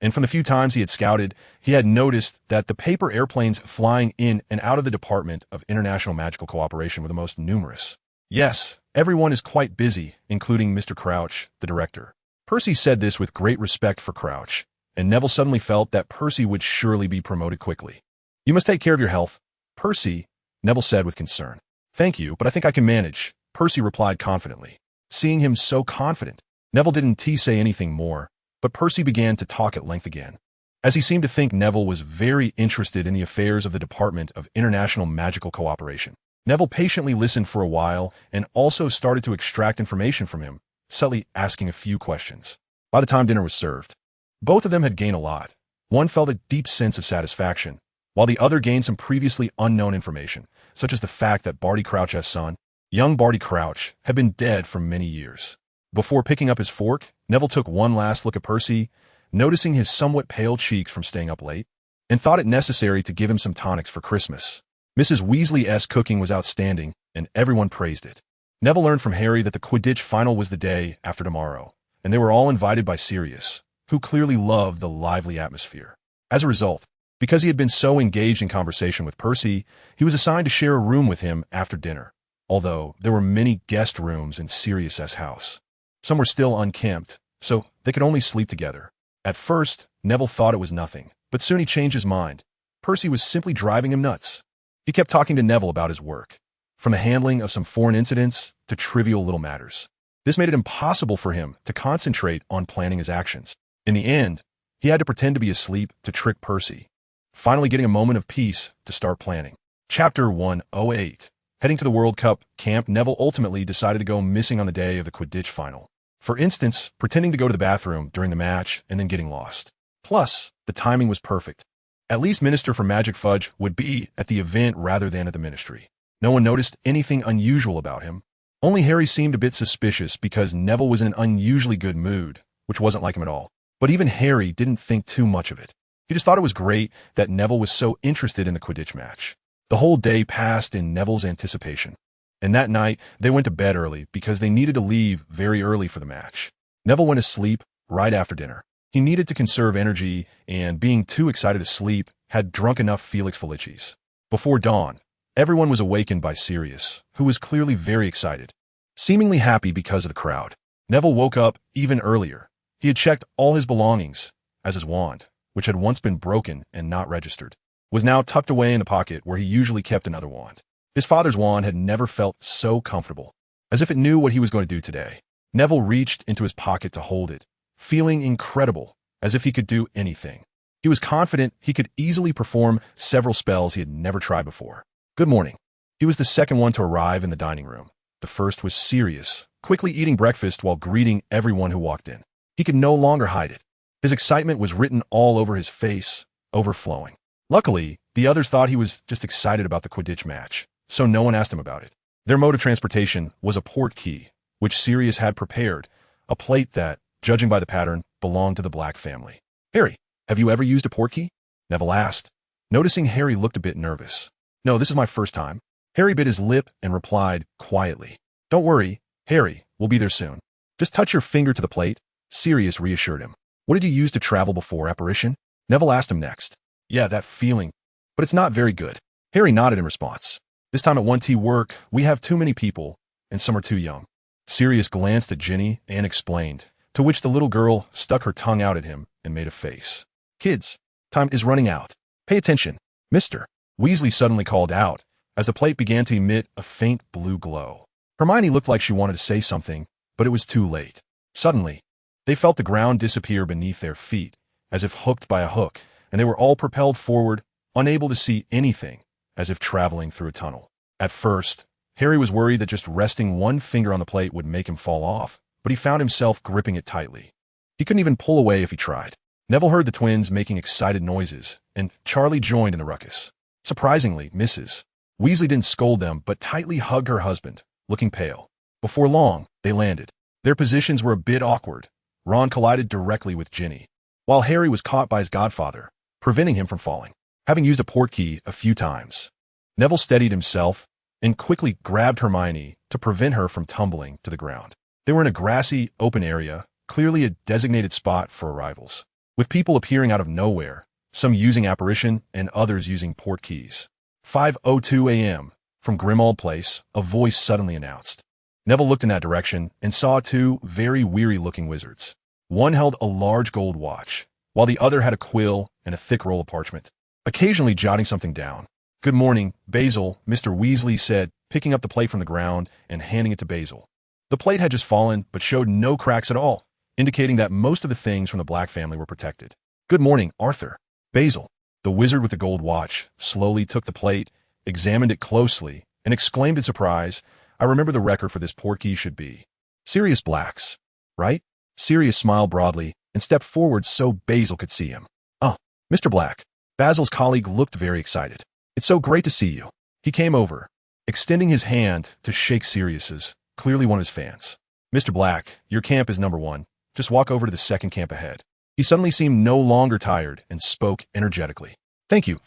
And from the few times he had scouted, he had noticed that the paper airplanes flying in and out of the Department of International Magical Cooperation were the most numerous. Yes, everyone is quite busy, including Mr. Crouch, the director. Percy said this with great respect for Crouch, and Neville suddenly felt that Percy would surely be promoted quickly. "You must take care of your health, Percy," Neville said with concern. "Thank you, but I think I can manage," Percy replied confidently. Seeing him so confident, Neville didn't say anything more, but Percy began to talk at length again. As he seemed to think Neville was very interested in the affairs of the Department of International Magical Cooperation. Neville patiently listened for a while and also started to extract information from him, subtly asking a few questions. By the time dinner was served, both of them had gained a lot. One felt a deep sense of satisfaction, while the other gained some previously unknown information, such as the fact that Barty Crouch's son, young Barty Crouch, had been dead for many years. Before picking up his fork, Neville took one last look at Percy, noticing his somewhat pale cheeks from staying up late, and thought it necessary to give him some tonics for Christmas. Mrs. Weasley's cooking was outstanding, and everyone praised it. Neville learned from Harry that the Quidditch final was the day after tomorrow, and they were all invited by Sirius, who clearly loved the lively atmosphere. As a result, because he had been so engaged in conversation with Percy, he was assigned to share a room with him after dinner, although there were many guest rooms in Sirius's house. Some were still unkempt, so they could only sleep together. At first, Neville thought it was nothing, but soon he changed his mind. Percy was simply driving him nuts. He kept talking to Neville about his work, from the handling of some foreign incidents to trivial little matters. This made it impossible for him to concentrate on planning his actions. In the end, he had to pretend to be asleep to trick Percy, finally getting a moment of peace to start planning. Chapter 108. Heading to the World Cup camp, Neville ultimately decided to go missing on the day of the Quidditch final. For instance, pretending to go to the bathroom during the match and then getting lost. Plus, the timing was perfect. At least Minister for Magic Fudge would be at the event rather than at the Ministry. No one noticed anything unusual about him. Only Harry seemed a bit suspicious because Neville was in an unusually good mood, which wasn't like him at all. But even Harry didn't think too much of it. He just thought it was great that Neville was so interested in the Quidditch match. The whole day passed in Neville's anticipation. And that night, they went to bed early because they needed to leave very early for the match. Neville went to sleep right after dinner. He needed to conserve energy, and being too excited to sleep, had drunk enough Felix Felicis. Before dawn, everyone was awakened by Sirius, who was clearly very excited, seemingly happy because of the crowd. Neville woke up even earlier. He had checked all his belongings, as his wand, which had once been broken and not registered, was now tucked away in the pocket where he usually kept another wand. His father's wand had never felt so comfortable, as if it knew what he was going to do today. Neville reached into his pocket to hold it, feeling incredible, as if he could do anything. He was confident he could easily perform several spells he had never tried before. Good morning. He was the second one to arrive in the dining room. The first was Sirius, quickly eating breakfast while greeting everyone who walked in. He could no longer hide it. His excitement was written all over his face, overflowing. Luckily, the others thought he was just excited about the Quidditch match, so no one asked him about it. Their mode of transportation was a port key, which Sirius had prepared, a plate that, judging by the pattern, belonged to the Black family. "Harry, have you ever used a port key?" Neville asked, noticing Harry looked a bit nervous. "No, this is my first time." Harry bit his lip and replied quietly. "Don't worry, Harry, we'll be there soon. Just touch your finger to the plate," Sirius reassured him. "What did you use to travel before, apparition?" Neville asked him next. "Yeah, that feeling, but it's not very good." Harry nodded in response. "This time at 1T work, we have too many people, and some are too young." Sirius glanced at Ginny and explained, to which the little girl stuck her tongue out at him and made a face. "Kids, time is running out. Pay attention, Mr. Weasley suddenly called out, as the plate began to emit a faint blue glow. Hermione looked like she wanted to say something, but it was too late. Suddenly, they felt the ground disappear beneath their feet, as if hooked by a hook, and they were all propelled forward, unable to see anything, as if traveling through a tunnel. At first, Harry was worried that just resting one finger on the plate would make him fall off, but he found himself gripping it tightly. He couldn't even pull away if he tried. Neville heard the twins making excited noises, and Charlie joined in the ruckus. Surprisingly, Mrs. Weasley didn't scold them, but tightly hugged her husband, looking pale. Before long, they landed. Their positions were a bit awkward. Ron collided directly with Ginny, while Harry was caught by his godfather, preventing him from falling. Having used a port key a few times, Neville steadied himself and quickly grabbed Hermione to prevent her from tumbling to the ground. They were in a grassy, open area, clearly a designated spot for arrivals, with people appearing out of nowhere, some using apparition and others using port keys. 5:02 a.m. From Grimmauld Place, a voice suddenly announced. Neville looked in that direction and saw two very weary-looking wizards. One held a large gold watch, while the other had a quill and a thick roll of parchment, occasionally jotting something down. "Good morning, Basil," Mr. Weasley said, picking up the plate from the ground and handing it to Basil. The plate had just fallen, but showed no cracks at all, indicating that most of the things from the Black family were protected. "Good morning, Arthur." Basil, the wizard with the gold watch, slowly took the plate, examined it closely, and exclaimed in surprise, "I remember the record for this portkey should be Sirius Black's, right?" Sirius smiled broadly and stepped forward so Basil could see him. "Oh, Mr. Black." Basil's colleague looked very excited. "It's so great to see you." He came over, extending his hand to shake Sirius's, clearly one of his fans. "Mr. Black, your camp is number 1. Just walk over to the second camp ahead." He suddenly seemed no longer tired and spoke energetically. Thank you.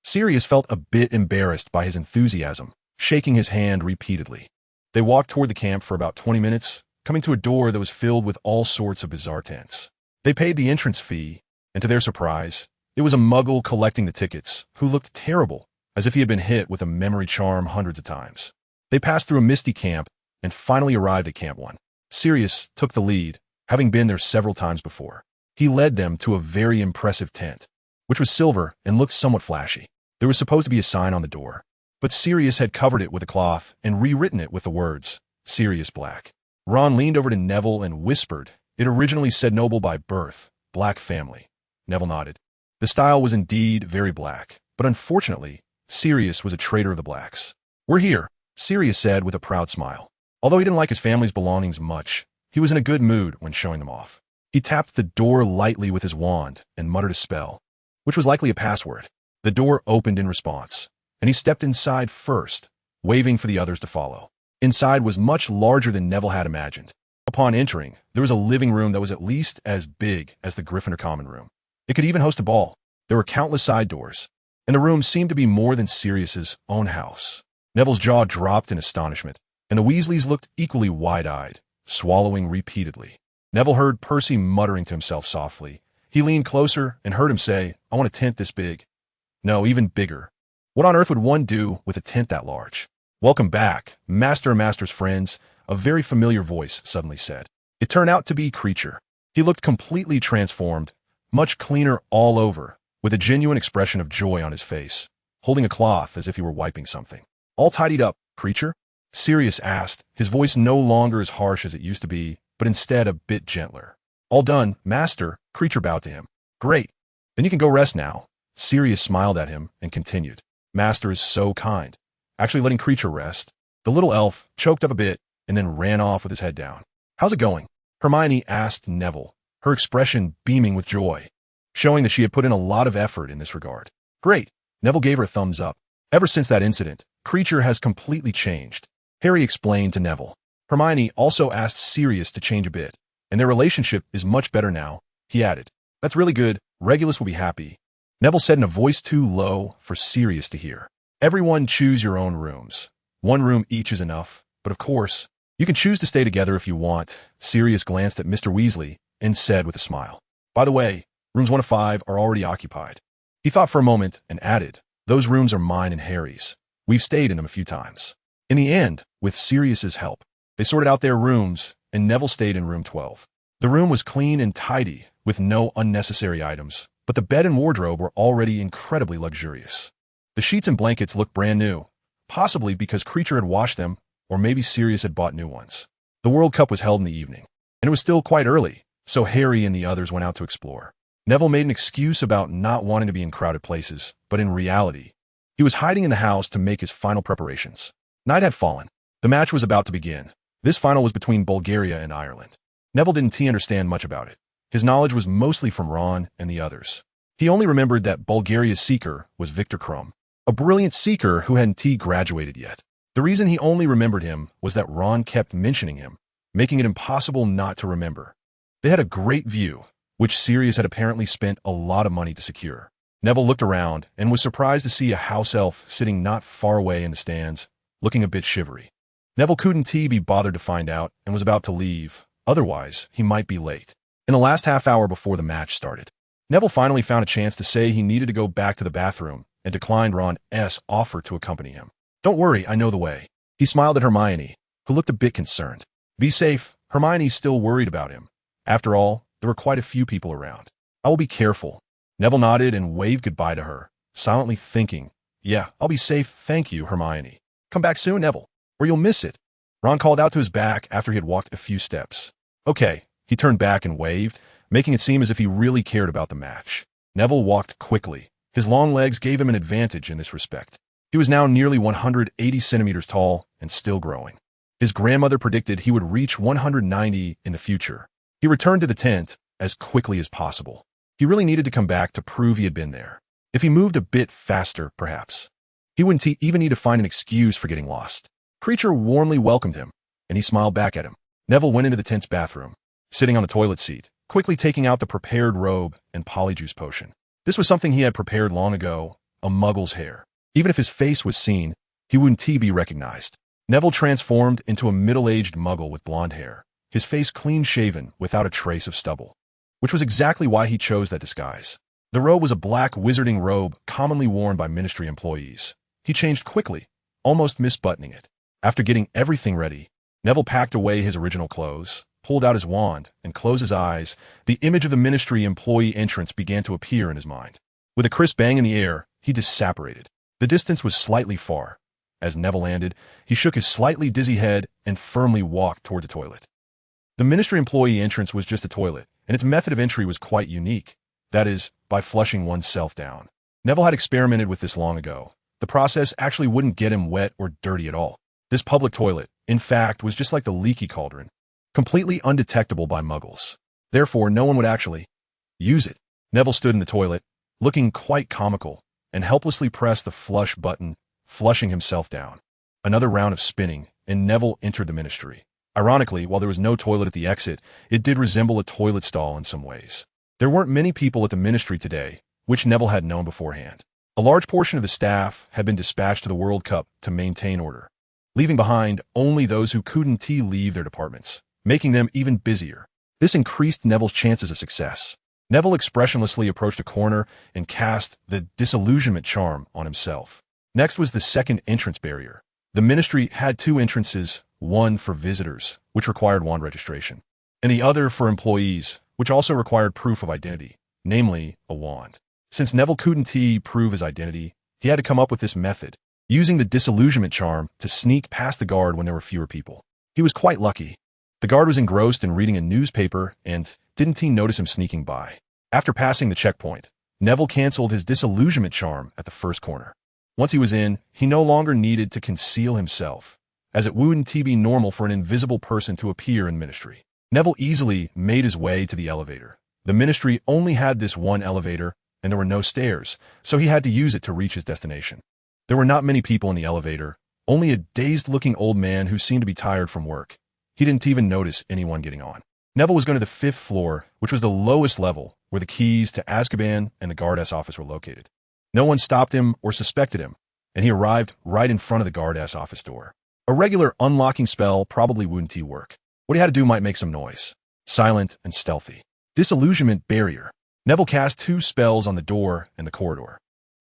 Sirius felt a bit embarrassed by his enthusiasm, shaking his hand repeatedly. They walked toward the camp for about 20 minutes, coming to a door that was filled with all sorts of bizarre tents. They paid the entrance fee, and to their surprise, it was a muggle collecting the tickets, who looked terrible, as if he had been hit with a memory charm hundreds of times. They passed through a misty camp and finally arrived at Camp 1. Sirius took the lead, having been there several times before. He led them to a very impressive tent, which was silver and looked somewhat flashy. There was supposed to be a sign on the door, but Sirius had covered it with a cloth and rewritten it with the words, Sirius Black. Ron leaned over to Neville and whispered, "It originally said noble by birth, Black family." Neville nodded. The style was indeed very black, but unfortunately, Sirius was a traitor of the Blacks. "We're here," Sirius said with a proud smile. Although he didn't like his family's belongings much, he was in a good mood when showing them off. He tapped the door lightly with his wand and muttered a spell, which was likely a password. The door opened in response, and he stepped inside first, waving for the others to follow. Inside was much larger than Neville had imagined. Upon entering, there was a living room that was at least as big as the Gryffindor common room. It could even host a ball. There were countless side doors, and the room seemed to be more than Sirius's own house. Neville's jaw dropped in astonishment, and the Weasleys looked equally wide-eyed, swallowing repeatedly. Neville heard Percy muttering to himself softly. He leaned closer and heard him say, "I want a tent this big. No, even bigger. What on earth would one do with a tent that large?" "Welcome back, Master and Master's friends," a very familiar voice suddenly said. It turned out to be Creature. He looked completely transformed, much cleaner all over, with a genuine expression of joy on his face, holding a cloth as if he were wiping something. "All tidied up, Creature?" Sirius asked, his voice no longer as harsh as it used to be, but instead a bit gentler. "All done, Master," Creature bowed to him. "Great. Then you can go rest now." Sirius smiled at him and continued, "Master is so kind." Actually letting Creature rest, the little elf choked up a bit and then ran off with his head down. "How's it going?" Hermione asked Neville, her expression beaming with joy, showing that she had put in a lot of effort in this regard. "Great." Neville gave her a thumbs up. "Ever since that incident, Creature has completely changed," Harry explained to Neville. Hermione also asked Sirius to change a bit, and their relationship is much better now, he added. "That's really good. Regulus will be happy," Neville said in a voice too low for Sirius to hear. "Everyone choose your own rooms. One room each is enough, but of course, you can choose to stay together if you want." Sirius glanced at Mr. Weasley and said with a smile, "By the way, rooms 1 to 5 are already occupied." He thought for a moment and added, "Those rooms are mine and Harry's. We've stayed in them a few times." In the end, with Sirius's help, they sorted out their rooms, and Neville stayed in room 12. The room was clean and tidy, with no unnecessary items, but the bed and wardrobe were already incredibly luxurious. The sheets and blankets looked brand new, possibly because Creature had washed them, or maybe Sirius had bought new ones. The World Cup was held in the evening, and it was still quite early, so Harry and the others went out to explore. Neville made an excuse about not wanting to be in crowded places, but in reality, he was hiding in the house to make his final preparations. Night had fallen. The match was about to begin. This final was between Bulgaria and Ireland. Neville didn't understand much about it. His knowledge was mostly from Ron and the others. He only remembered that Bulgaria's seeker was Victor Krum, a brilliant seeker who hadn't graduated yet. The reason he only remembered him was that Ron kept mentioning him, making it impossible not to remember. They had a great view, which Sirius had apparently spent a lot of money to secure. Neville looked around and was surprised to see a house elf sitting not far away in the stands, looking a bit shivery. Neville couldn't be bothered to find out and was about to leave, otherwise he might be late. In the last half hour before the match started, Neville finally found a chance to say he needed to go back to the bathroom and declined Ron's offer to accompany him. "Don't worry, I know the way." He smiled at Hermione, who looked a bit concerned. "Be safe." Hermione's still worried about him. After all, there were quite a few people around. I will be careful. Neville nodded and waved goodbye to her, silently thinking, yeah, I'll be safe, thank you, Hermione. Come back soon, Neville, or you'll miss it. Ron called out to his back after he had walked a few steps. Okay, he turned back and waved, making it seem as if he really cared about the match. Neville walked quickly. His long legs gave him an advantage in this respect. He was now nearly 180 centimeters tall and still growing. His grandmother predicted he would reach 190 in the future. He returned to the tent as quickly as possible. He really needed to come back to prove he had been there. If he moved a bit faster, perhaps, he wouldn't even need to find an excuse for getting lost. Creature warmly welcomed him, and he smiled back at him. Neville went into the tent's bathroom, sitting on the toilet seat, quickly taking out the prepared robe and polyjuice potion. This was something he had prepared long ago, a muggle's hair. Even if his face was seen, he wouldn't be recognized. Neville transformed into a middle-aged muggle with blonde hair, his face clean-shaven without a trace of stubble, which was exactly why he chose that disguise. The robe was a black wizarding robe commonly worn by ministry employees. He changed quickly, almost misbuttoning it. After getting everything ready, Neville packed away his original clothes, pulled out his wand, and closed his eyes. The image of the ministry employee entrance began to appear in his mind. With a crisp bang in the air, he disapparated. The distance was slightly far. As Neville landed, he shook his slightly dizzy head and firmly walked toward the toilet. The ministry employee entrance was just a toilet, and its method of entry was quite unique. That is, by flushing oneself down. Neville had experimented with this long ago. The process actually wouldn't get him wet or dirty at all. This public toilet, in fact, was just like the leaky cauldron, completely undetectable by muggles. Therefore, no one would actually use it. Neville stood in the toilet, looking quite comical, and helplessly pressed the flush button, flushing himself down. Another round of spinning, and Neville entered the ministry. Ironically, while there was no toilet at the exit, it did resemble a toilet stall in some ways. There weren't many people at the ministry today, which Neville had known beforehand. A large portion of the staff had been dispatched to the World Cup to maintain order, leaving behind only those who couldn't leave their departments, making them even busier. This increased Neville's chances of success. Neville expressionlessly approached a corner and cast the disillusionment charm on himself. Next was the second entrance barrier. The ministry had two entrances, one for visitors, which required wand registration, and the other for employees, which also required proof of identity, namely a wand. Since Neville couldn't prove his identity, he had to come up with this method, using the disillusionment charm to sneak past the guard when there were fewer people. He was quite lucky. The guard was engrossed in reading a newspaper and didn't notice him sneaking by. After passing the checkpoint, Neville canceled his disillusionment charm at the first corner. Once he was in, he no longer needed to conceal himself, as it wouldn't be normal for an invisible person to appear in ministry. Neville easily made his way to the elevator. The ministry only had this one elevator, and there were no stairs, so he had to use it to reach his destination. There were not many people in the elevator, only a dazed-looking old man who seemed to be tired from work. He didn't even notice anyone getting on. Neville was going to the 5th floor, which was the lowest level, where the keys to Azkaban and the guard-s office were located. No one stopped him or suspected him, and he arrived right in front of the guard-s office door. A regular unlocking spell probably wouldn't work. What he had to do might make some noise. Silent and stealthy. Disillusionment barrier. Neville cast 2 spells on the door and the corridor.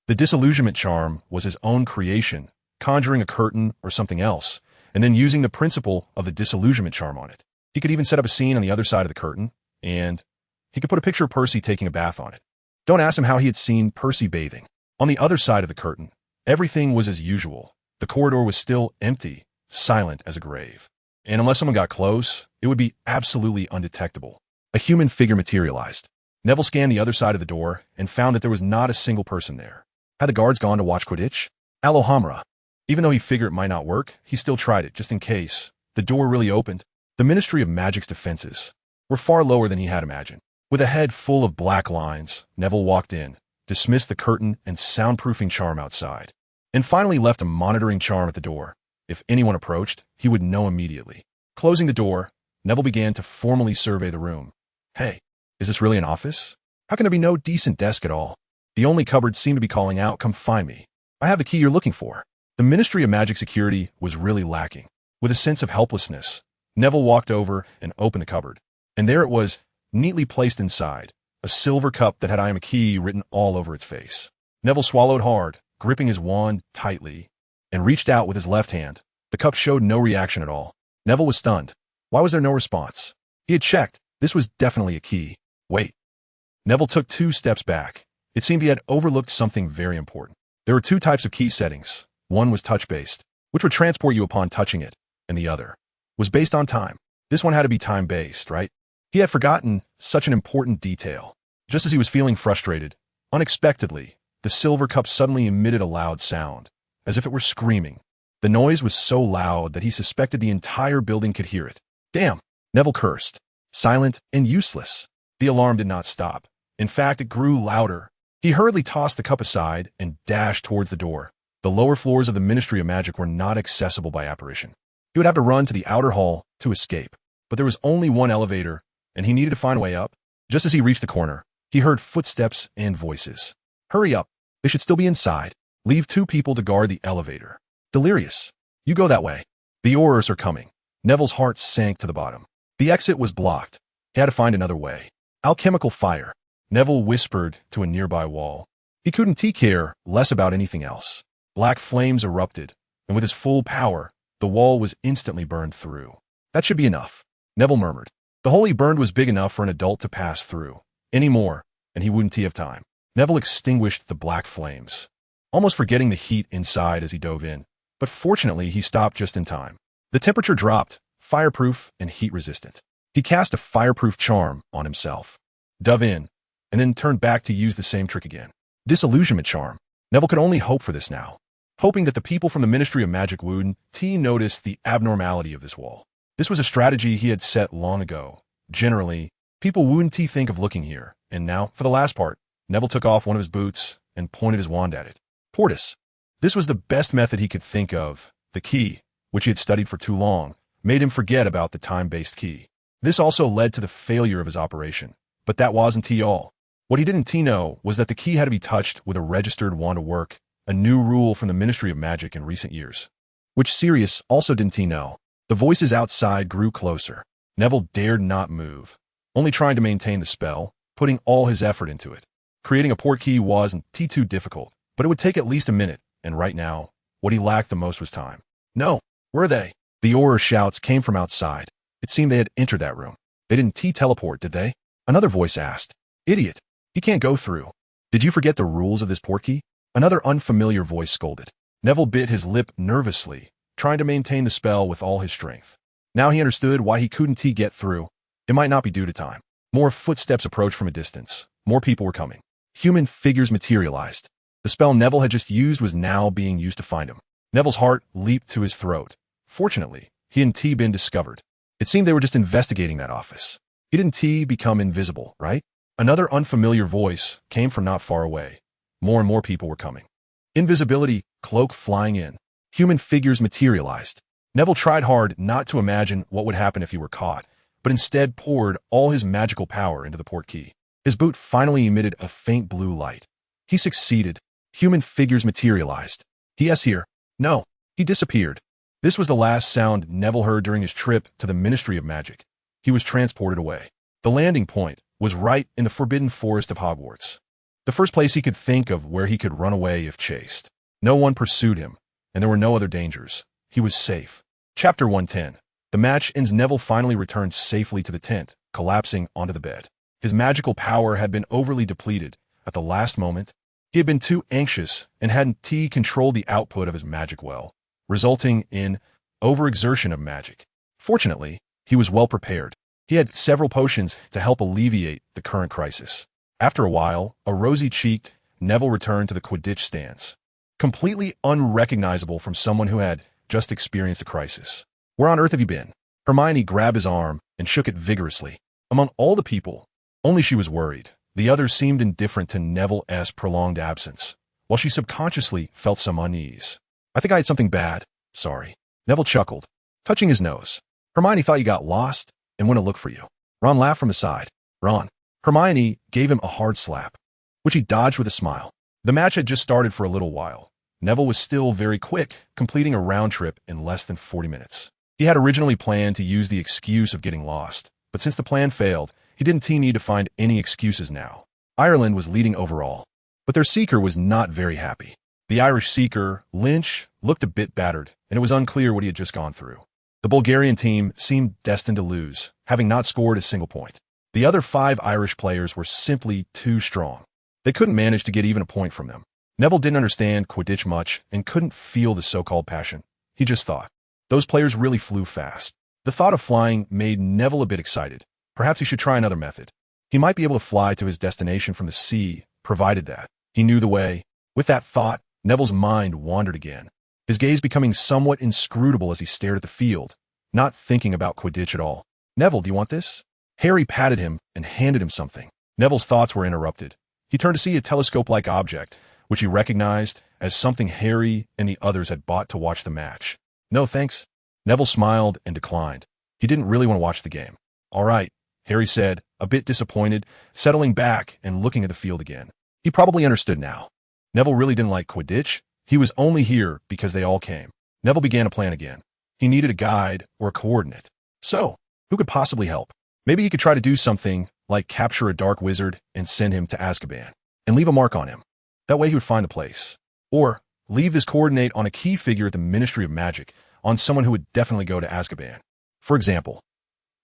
The disillusionment charm was his own creation, conjuring a curtain or something else, and then using the principle of the disillusionment charm on it. He could even set up a scene on the other side of the curtain, and he could put a picture of Percy taking a bath on it. Don't ask him how he had seen Percy bathing. On the other side of the curtain, everything was as usual. The corridor was still empty, silent as a grave. And unless someone got close, it would be absolutely undetectable. A human figure materialized. Neville scanned the other side of the door and found that there was not a single person there. Had the guards gone to watch Quidditch? Alohomora. Even though he figured it might not work, he still tried it, just in case. The door really opened. The Ministry of Magic's defenses were far lower than he had imagined. With a head full of black lines, Neville walked in, dismissed the curtain and soundproofing charm outside, and finally left a monitoring charm at the door. If anyone approached, he would know immediately. Closing the door, Neville began to formally survey the room. Hey, is this really an office? How can there be no decent desk at all? The only cupboard seemed to be calling out, "Come find me. I have the key you're looking for." The Ministry of Magic security was really lacking. With a sense of helplessness, Neville walked over and opened the cupboard. And there it was, neatly placed inside, a silver cup that had "I am a key" written all over its face. Neville swallowed hard, gripping his wand tightly, and reached out with his left hand. The cup showed no reaction at all. Neville was stunned. Why was there no response? He had checked. This was definitely a key. Wait. Neville took 2 steps back. It seemed he had overlooked something very important. There were 2 types of key settings. One was touch-based, which would transport you upon touching it, and the other was based on time. This one had to be time-based, right? He had forgotten such an important detail. Just as he was feeling frustrated, unexpectedly, the silver cup suddenly emitted a loud sound, as if it were screaming. The noise was so loud that he suspected the entire building could hear it. Damn! Neville cursed. Silent and useless. The alarm did not stop. In fact, it grew louder. He hurriedly tossed the cup aside and dashed towards the door. The lower floors of the Ministry of Magic were not accessible by apparition. He would have to run to the outer hall to escape. But there was only one elevator, and he needed to find a way up. Just as he reached the corner, he heard footsteps and voices. Hurry up. They should still be inside. Leave 2 people to guard the elevator. Delirious. You go that way. The Aurors are coming. Neville's heart sank to the bottom. The exit was blocked. He had to find another way. Alchemical fire. Neville whispered to a nearby wall. He couldn't care less about anything else. Black flames erupted, and with his full power, the wall was instantly burned through. That should be enough, Neville murmured. The hole he burned was big enough for an adult to pass through. Any more, and he wouldn't have time. Neville extinguished the black flames, almost forgetting the heat inside as he dove in. But fortunately, he stopped just in time. The temperature dropped, fireproof and heat-resistant. He cast a fireproof charm on himself, dove in, and then turned back to use the same trick again. Disillusionment charm. Neville could only hope for this now, hoping that the people from the Ministry of Magic wouldn't notice the abnormality of this wall. This was a strategy he had set long ago. Generally, people wouldn't think of looking here, and now, for the last part, Neville took off one of his boots and pointed his wand at it. Portus. This was the best method he could think of. The key, which he had studied for too long, made him forget about the time-based key. This also led to the failure of his operation, but that wasn't all. What he didn't know was that the key had to be touched with a registered wand to work, a new rule from the Ministry of Magic in recent years. Which Sirius also didn't know. The voices outside grew closer. Neville dared not move, only trying to maintain the spell, putting all his effort into it. Creating a port key wasn't too difficult, but it would take at least a minute, and right now, what he lacked the most was time. No, were they? The Auror shouts came from outside. It seemed they had entered that room. They didn't teleport, did they? Another voice asked. Idiot. You can't go through. Did you forget the rules of this portkey? Another unfamiliar voice scolded. Neville bit his lip nervously, trying to maintain the spell with all his strength. Now he understood why he couldn't get through. It might not be due to time. More footsteps approached from a distance. More people were coming. Human figures materialized. The spell Neville had just used was now being used to find him. Neville's heart leaped to his throat. Fortunately, he hadn't been discovered. It seemed they were just investigating that office. He didn't become invisible, right? Another unfamiliar voice came from not far away. More and more people were coming. Invisibility, cloak flying in. Human figures materialized. Neville tried hard not to imagine what would happen if he were caught, but instead poured all his magical power into the portkey. His boot finally emitted a faint blue light. He succeeded. Human figures materialized. He here. No, he disappeared. This was the last sound Neville heard during his trip to the Ministry of Magic. He was transported away. The landing point was right in the forbidden forest of Hogwarts. The first place he could think of where he could run away if chased. No one pursued him, and there were no other dangers. He was safe. Chapter 110. The match ends. Neville finally returned safely to the tent, collapsing onto the bed. His magical power had been overly depleted. At the last moment, he had been too anxious and hadn't controlled the output of his magic well, resulting in overexertion of magic. Fortunately, he was well prepared. He had several potions to help alleviate the current crisis. After a while, a rosy-cheeked Neville returned to the Quidditch stands, completely unrecognizable from someone who had just experienced a crisis. Where on earth have you been? Hermione grabbed his arm and shook it vigorously. Among all the people, only she was worried. The others seemed indifferent to Neville's prolonged absence, while she subconsciously felt some unease. I think I had something bad. Sorry. Neville chuckled, touching his nose. Hermione thought you got lost and went to look for you. Ron laughed from the side. Ron. Hermione gave him a hard slap, which he dodged with a smile. The match had just started for a little while. Neville was still very quick, completing a round trip in less than 40 minutes. He had originally planned to use the excuse of getting lost, but since the plan failed, he didn't need to find any excuses now. Ireland was leading overall, but their seeker was not very happy. The Irish seeker, Lynch, looked a bit battered, and it was unclear what he had just gone through. The Bulgarian team seemed destined to lose, having not scored a single point. The other 5 Irish players were simply too strong. They couldn't manage to get even a point from them. Neville didn't understand Quidditch much and couldn't feel the so-called passion. He just thought, those players really flew fast. The thought of flying made Neville a bit excited. Perhaps he should try another method. He might be able to fly to his destination from the sea, provided that he knew the way. With that thought, Neville's mind wandered again, his gaze becoming somewhat inscrutable as he stared at the field, not thinking about Quidditch at all. Neville, do you want this? Harry patted him and handed him something. Neville's thoughts were interrupted. He turned to see a telescope-like object, which he recognized as something Harry and the others had bought to watch the match. No, thanks. Neville smiled and declined. He didn't really want to watch the game. All right, Harry said, a bit disappointed, settling back and looking at the field again. He probably understood now. Neville really didn't like Quidditch. He was only here because they all came. Neville began to plan again. He needed a guide or a coordinate. So, who could possibly help? Maybe he could try to do something like capture a dark wizard and send him to Azkaban, and leave a mark on him. That way he would find the place. Or leave this coordinate on a key figure at the Ministry of Magic, on someone who would definitely go to Azkaban. For example,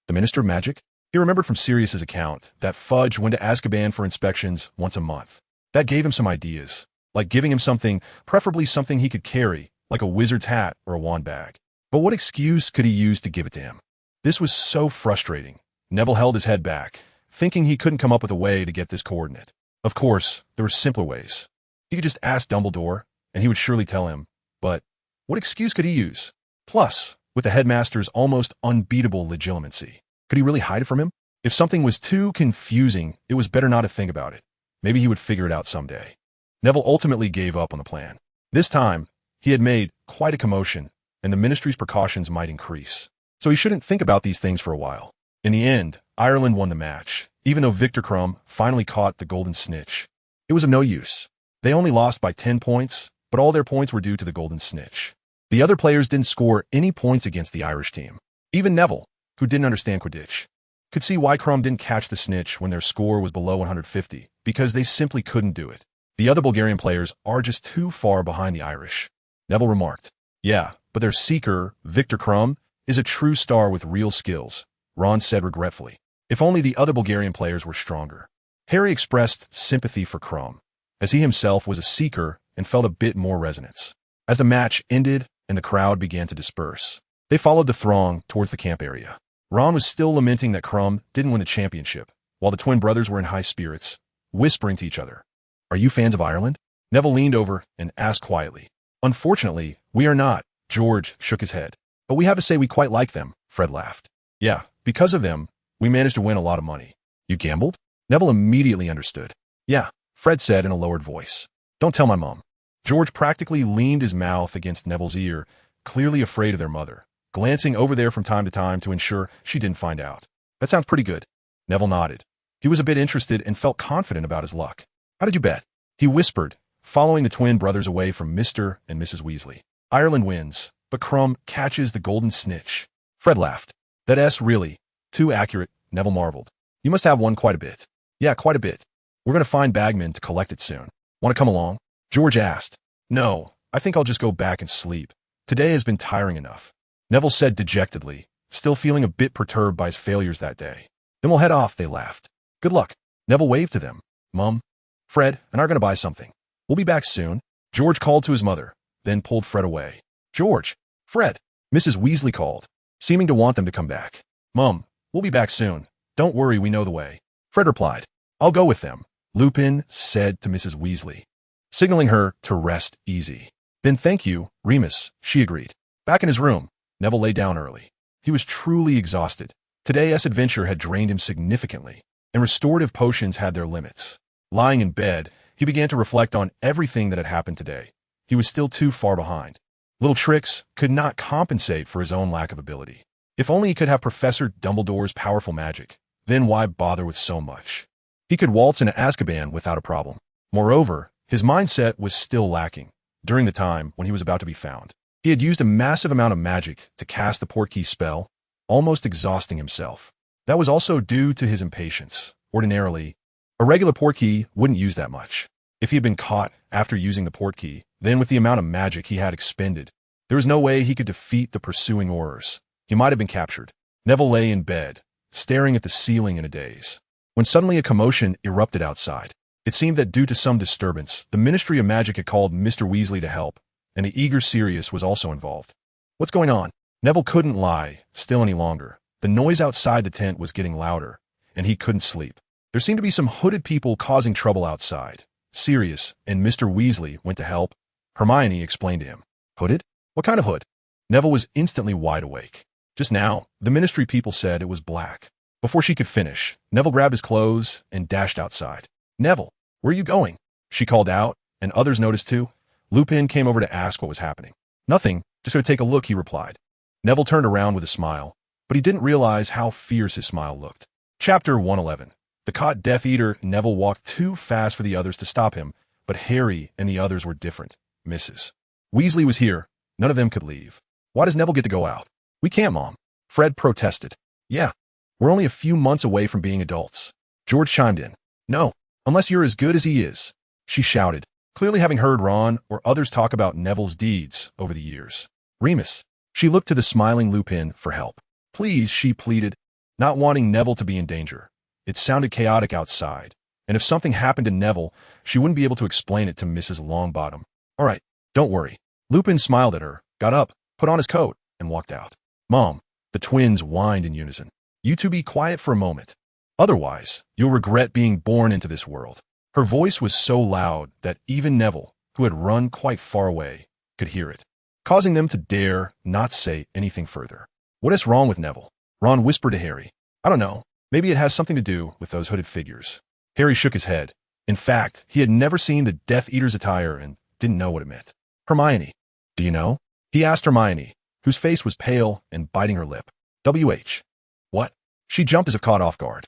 the Minister of Magic? He remembered from Sirius's account that Fudge went to Azkaban for inspections once a month. That gave him some ideas, like giving him something, preferably something he could carry, like a wizard's hat or a wand bag. But what excuse could he use to give it to him? This was so frustrating. Neville held his head back, thinking he couldn't come up with a way to get this coordinate. Of course, there were simpler ways. He could just ask Dumbledore, and he would surely tell him. But what excuse could he use? Plus, with the headmaster's almost unbeatable legitimacy, could he really hide it from him? If something was too confusing, it was better not to think about it. Maybe he would figure it out someday. Neville ultimately gave up on the plan. This time, he had made quite a commotion, and the ministry's precautions might increase. So he shouldn't think about these things for a while. In the end, Ireland won the match, even though Victor Crumb finally caught the golden snitch. It was of no use. They only lost by 10 points, but all their points were due to the golden snitch. The other players didn't score any points against the Irish team. Even Neville, who didn't understand Quidditch, could see why Crumb didn't catch the snitch when their score was below 150, because they simply couldn't do it. The other Bulgarian players are just too far behind the Irish. Neville remarked, yeah, but their seeker, Victor Crumb, is a true star with real skills, Ron said regretfully. If only the other Bulgarian players were stronger. Harry expressed sympathy for Crumb, as he himself was a seeker and felt a bit more resonance. As the match ended and the crowd began to disperse, they followed the throng towards the camp area. Ron was still lamenting that Crumb didn't win the championship, while the twin brothers were in high spirits, whispering to each other. Are you fans of Ireland? Neville leaned over and asked quietly. Unfortunately, we are not. George shook his head. But we have to say we quite like them, Fred laughed. Yeah, because of them, we managed to win a lot of money. You gambled? Neville immediately understood. Yeah, Fred said in a lowered voice. Don't tell my mom. George practically leaned his mouth against Neville's ear, clearly afraid of their mother, glancing over there from time to time to ensure she didn't find out. That sounds pretty good. Neville nodded. He was a bit interested and felt confident about his luck. How did you bet? He whispered, following the twin brothers away from Mr. and Mrs. Weasley. Ireland wins, but Crumb catches the golden snitch. Fred laughed. That S really. Too accurate, Neville marveled. You must have won quite a bit. Yeah, quite a bit. We're going to find Bagman to collect it soon. Want to come along? George asked. No, I think I'll just go back and sleep. Today has been tiring enough. Neville said dejectedly, still feeling a bit perturbed by his failures that day. Then we'll head off, they laughed. Good luck. Neville waved to them. Mum, Fred and I are going to buy something. We'll be back soon. George called to his mother, then pulled Fred away. George, Fred, Mrs. Weasley called, seeming to want them to come back. Mum, we'll be back soon. Don't worry, we know the way. Fred replied. I'll go with them, Lupin said to Mrs. Weasley, signaling her to rest easy. Then thank you, Remus, she agreed. Back in his room, Neville lay down early. He was truly exhausted. Today's adventure had drained him significantly, and restorative potions had their limits. Lying in bed, he began to reflect on everything that had happened today. He was still too far behind. Little tricks could not compensate for his own lack of ability. If only he could have Professor Dumbledore's powerful magic, then why bother with so much? He could waltz into Azkaban without a problem. Moreover, his mindset was still lacking during the time when he was about to be found. He had used a massive amount of magic to cast the Portkey spell, almost exhausting himself. That was also due to his impatience. Ordinarily, a regular Portkey wouldn't use that much. If he had been caught after using the Portkey, then with the amount of magic he had expended, there was no way he could defeat the pursuing Aurors. He might have been captured. Neville lay in bed, staring at the ceiling in a daze, when suddenly a commotion erupted outside. It seemed that due to some disturbance, the Ministry of Magic had called Mr. Weasley to help, and the eager Sirius was also involved. What's going on? Neville couldn't lie still any longer. The noise outside the tent was getting louder, and he couldn't sleep. There seemed to be some hooded people causing trouble outside. Sirius and Mr. Weasley went to help. Hermione explained to him. Hooded? What kind of hood? Neville was instantly wide awake. Just now, the Ministry people said it was black. Before she could finish, Neville grabbed his clothes and dashed outside. Neville, where are you going? She called out, and others noticed too. Lupin came over to ask what was happening. Nothing, just going to take a look, he replied. Neville turned around with a smile, but he didn't realize how fierce his smile looked. Chapter 111. The caught Death Eater. Neville walked too fast for the others to stop him, but Harry and the others were different. Mrs. Weasley was here. None of them could leave. Why does Neville get to go out? We can't, Mom. Fred protested. Yeah, we're only a few months away from being adults. George chimed in. No, unless you're as good as he is, she shouted, clearly having heard Ron or others talk about Neville's deeds over the years. Remus. She looked to the smiling Lupin for help. Please, she pleaded, not wanting Neville to be in danger. It sounded chaotic outside, and if something happened to Neville, she wouldn't be able to explain it to Mrs. Longbottom. All right, don't worry. Lupin smiled at her, got up, put on his coat, and walked out. Mom, the twins whined in unison. You two be quiet for a moment. Otherwise, you'll regret being born into this world. Her voice was so loud that even Neville, who had run quite far away, could hear it, causing them to dare not say anything further. What is wrong with Neville? Ron whispered to Harry. I don't know. Maybe it has something to do with those hooded figures. Harry shook his head. In fact, he had never seen the Death Eater's attire and didn't know what it meant. Hermione. Do you know? He asked Hermione, whose face was pale and biting her lip. W.H. What? She jumped as if caught off guard.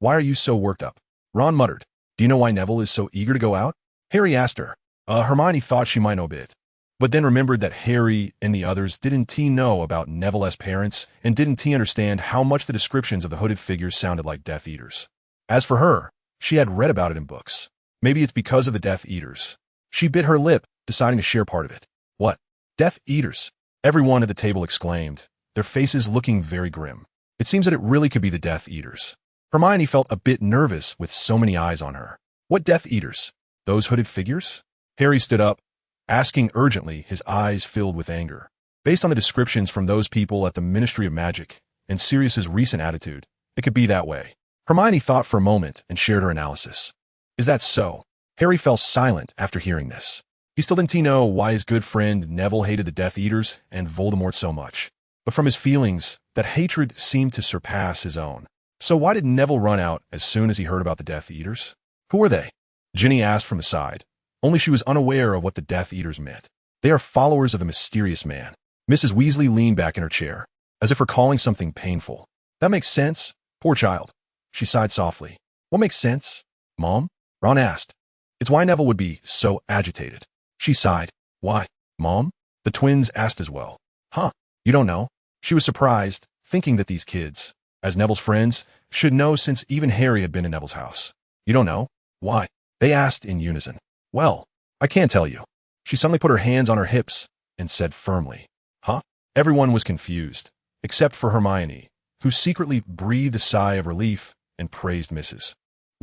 Why are you so worked up? Ron muttered. Do you know why Neville is so eager to go out? Harry asked her. Hermione thought she might know a bit, but then remembered that Harry and the others didn't know about Neville's parents and didn't understand how much the descriptions of the hooded figures sounded like Death Eaters. As for her, she had read about it in books. Maybe it's because of the Death Eaters. She bit her lip, deciding to share part of it. What? Death Eaters? Everyone at the table exclaimed, their faces looking very grim. It seems that it really could be the Death Eaters. Hermione felt a bit nervous with so many eyes on her. What Death Eaters? Those hooded figures? Harry stood up, asking urgently, his eyes filled with anger. Based on the descriptions from those people at the Ministry of Magic and Sirius's recent attitude, it could be that way. Hermione thought for a moment and shared her analysis. Is that so? Harry fell silent after hearing this. He still didn't know why his good friend Neville hated the Death Eaters and Voldemort so much. But from his feelings, that hatred seemed to surpass his own. So why did Neville run out as soon as he heard about the Death Eaters? Who are they? Ginny asked from the side. Only she was unaware of what the Death Eaters meant. They are followers of the mysterious man. Mrs. Weasley leaned back in her chair, as if recalling something painful. That makes sense. Poor child. She sighed softly. What makes sense? Mom? Ron asked. It's why Neville would be so agitated. She sighed. Why? Mom? The twins asked as well. Huh? You don't know? She was surprised, thinking that these kids, as Neville's friends, should know since even Harry had been in Neville's house. You don't know? Why? They asked in unison. Well, I can't tell you. She suddenly put her hands on her hips and said firmly. Huh? Everyone was confused, except for Hermione, who secretly breathed a sigh of relief and praised Mrs.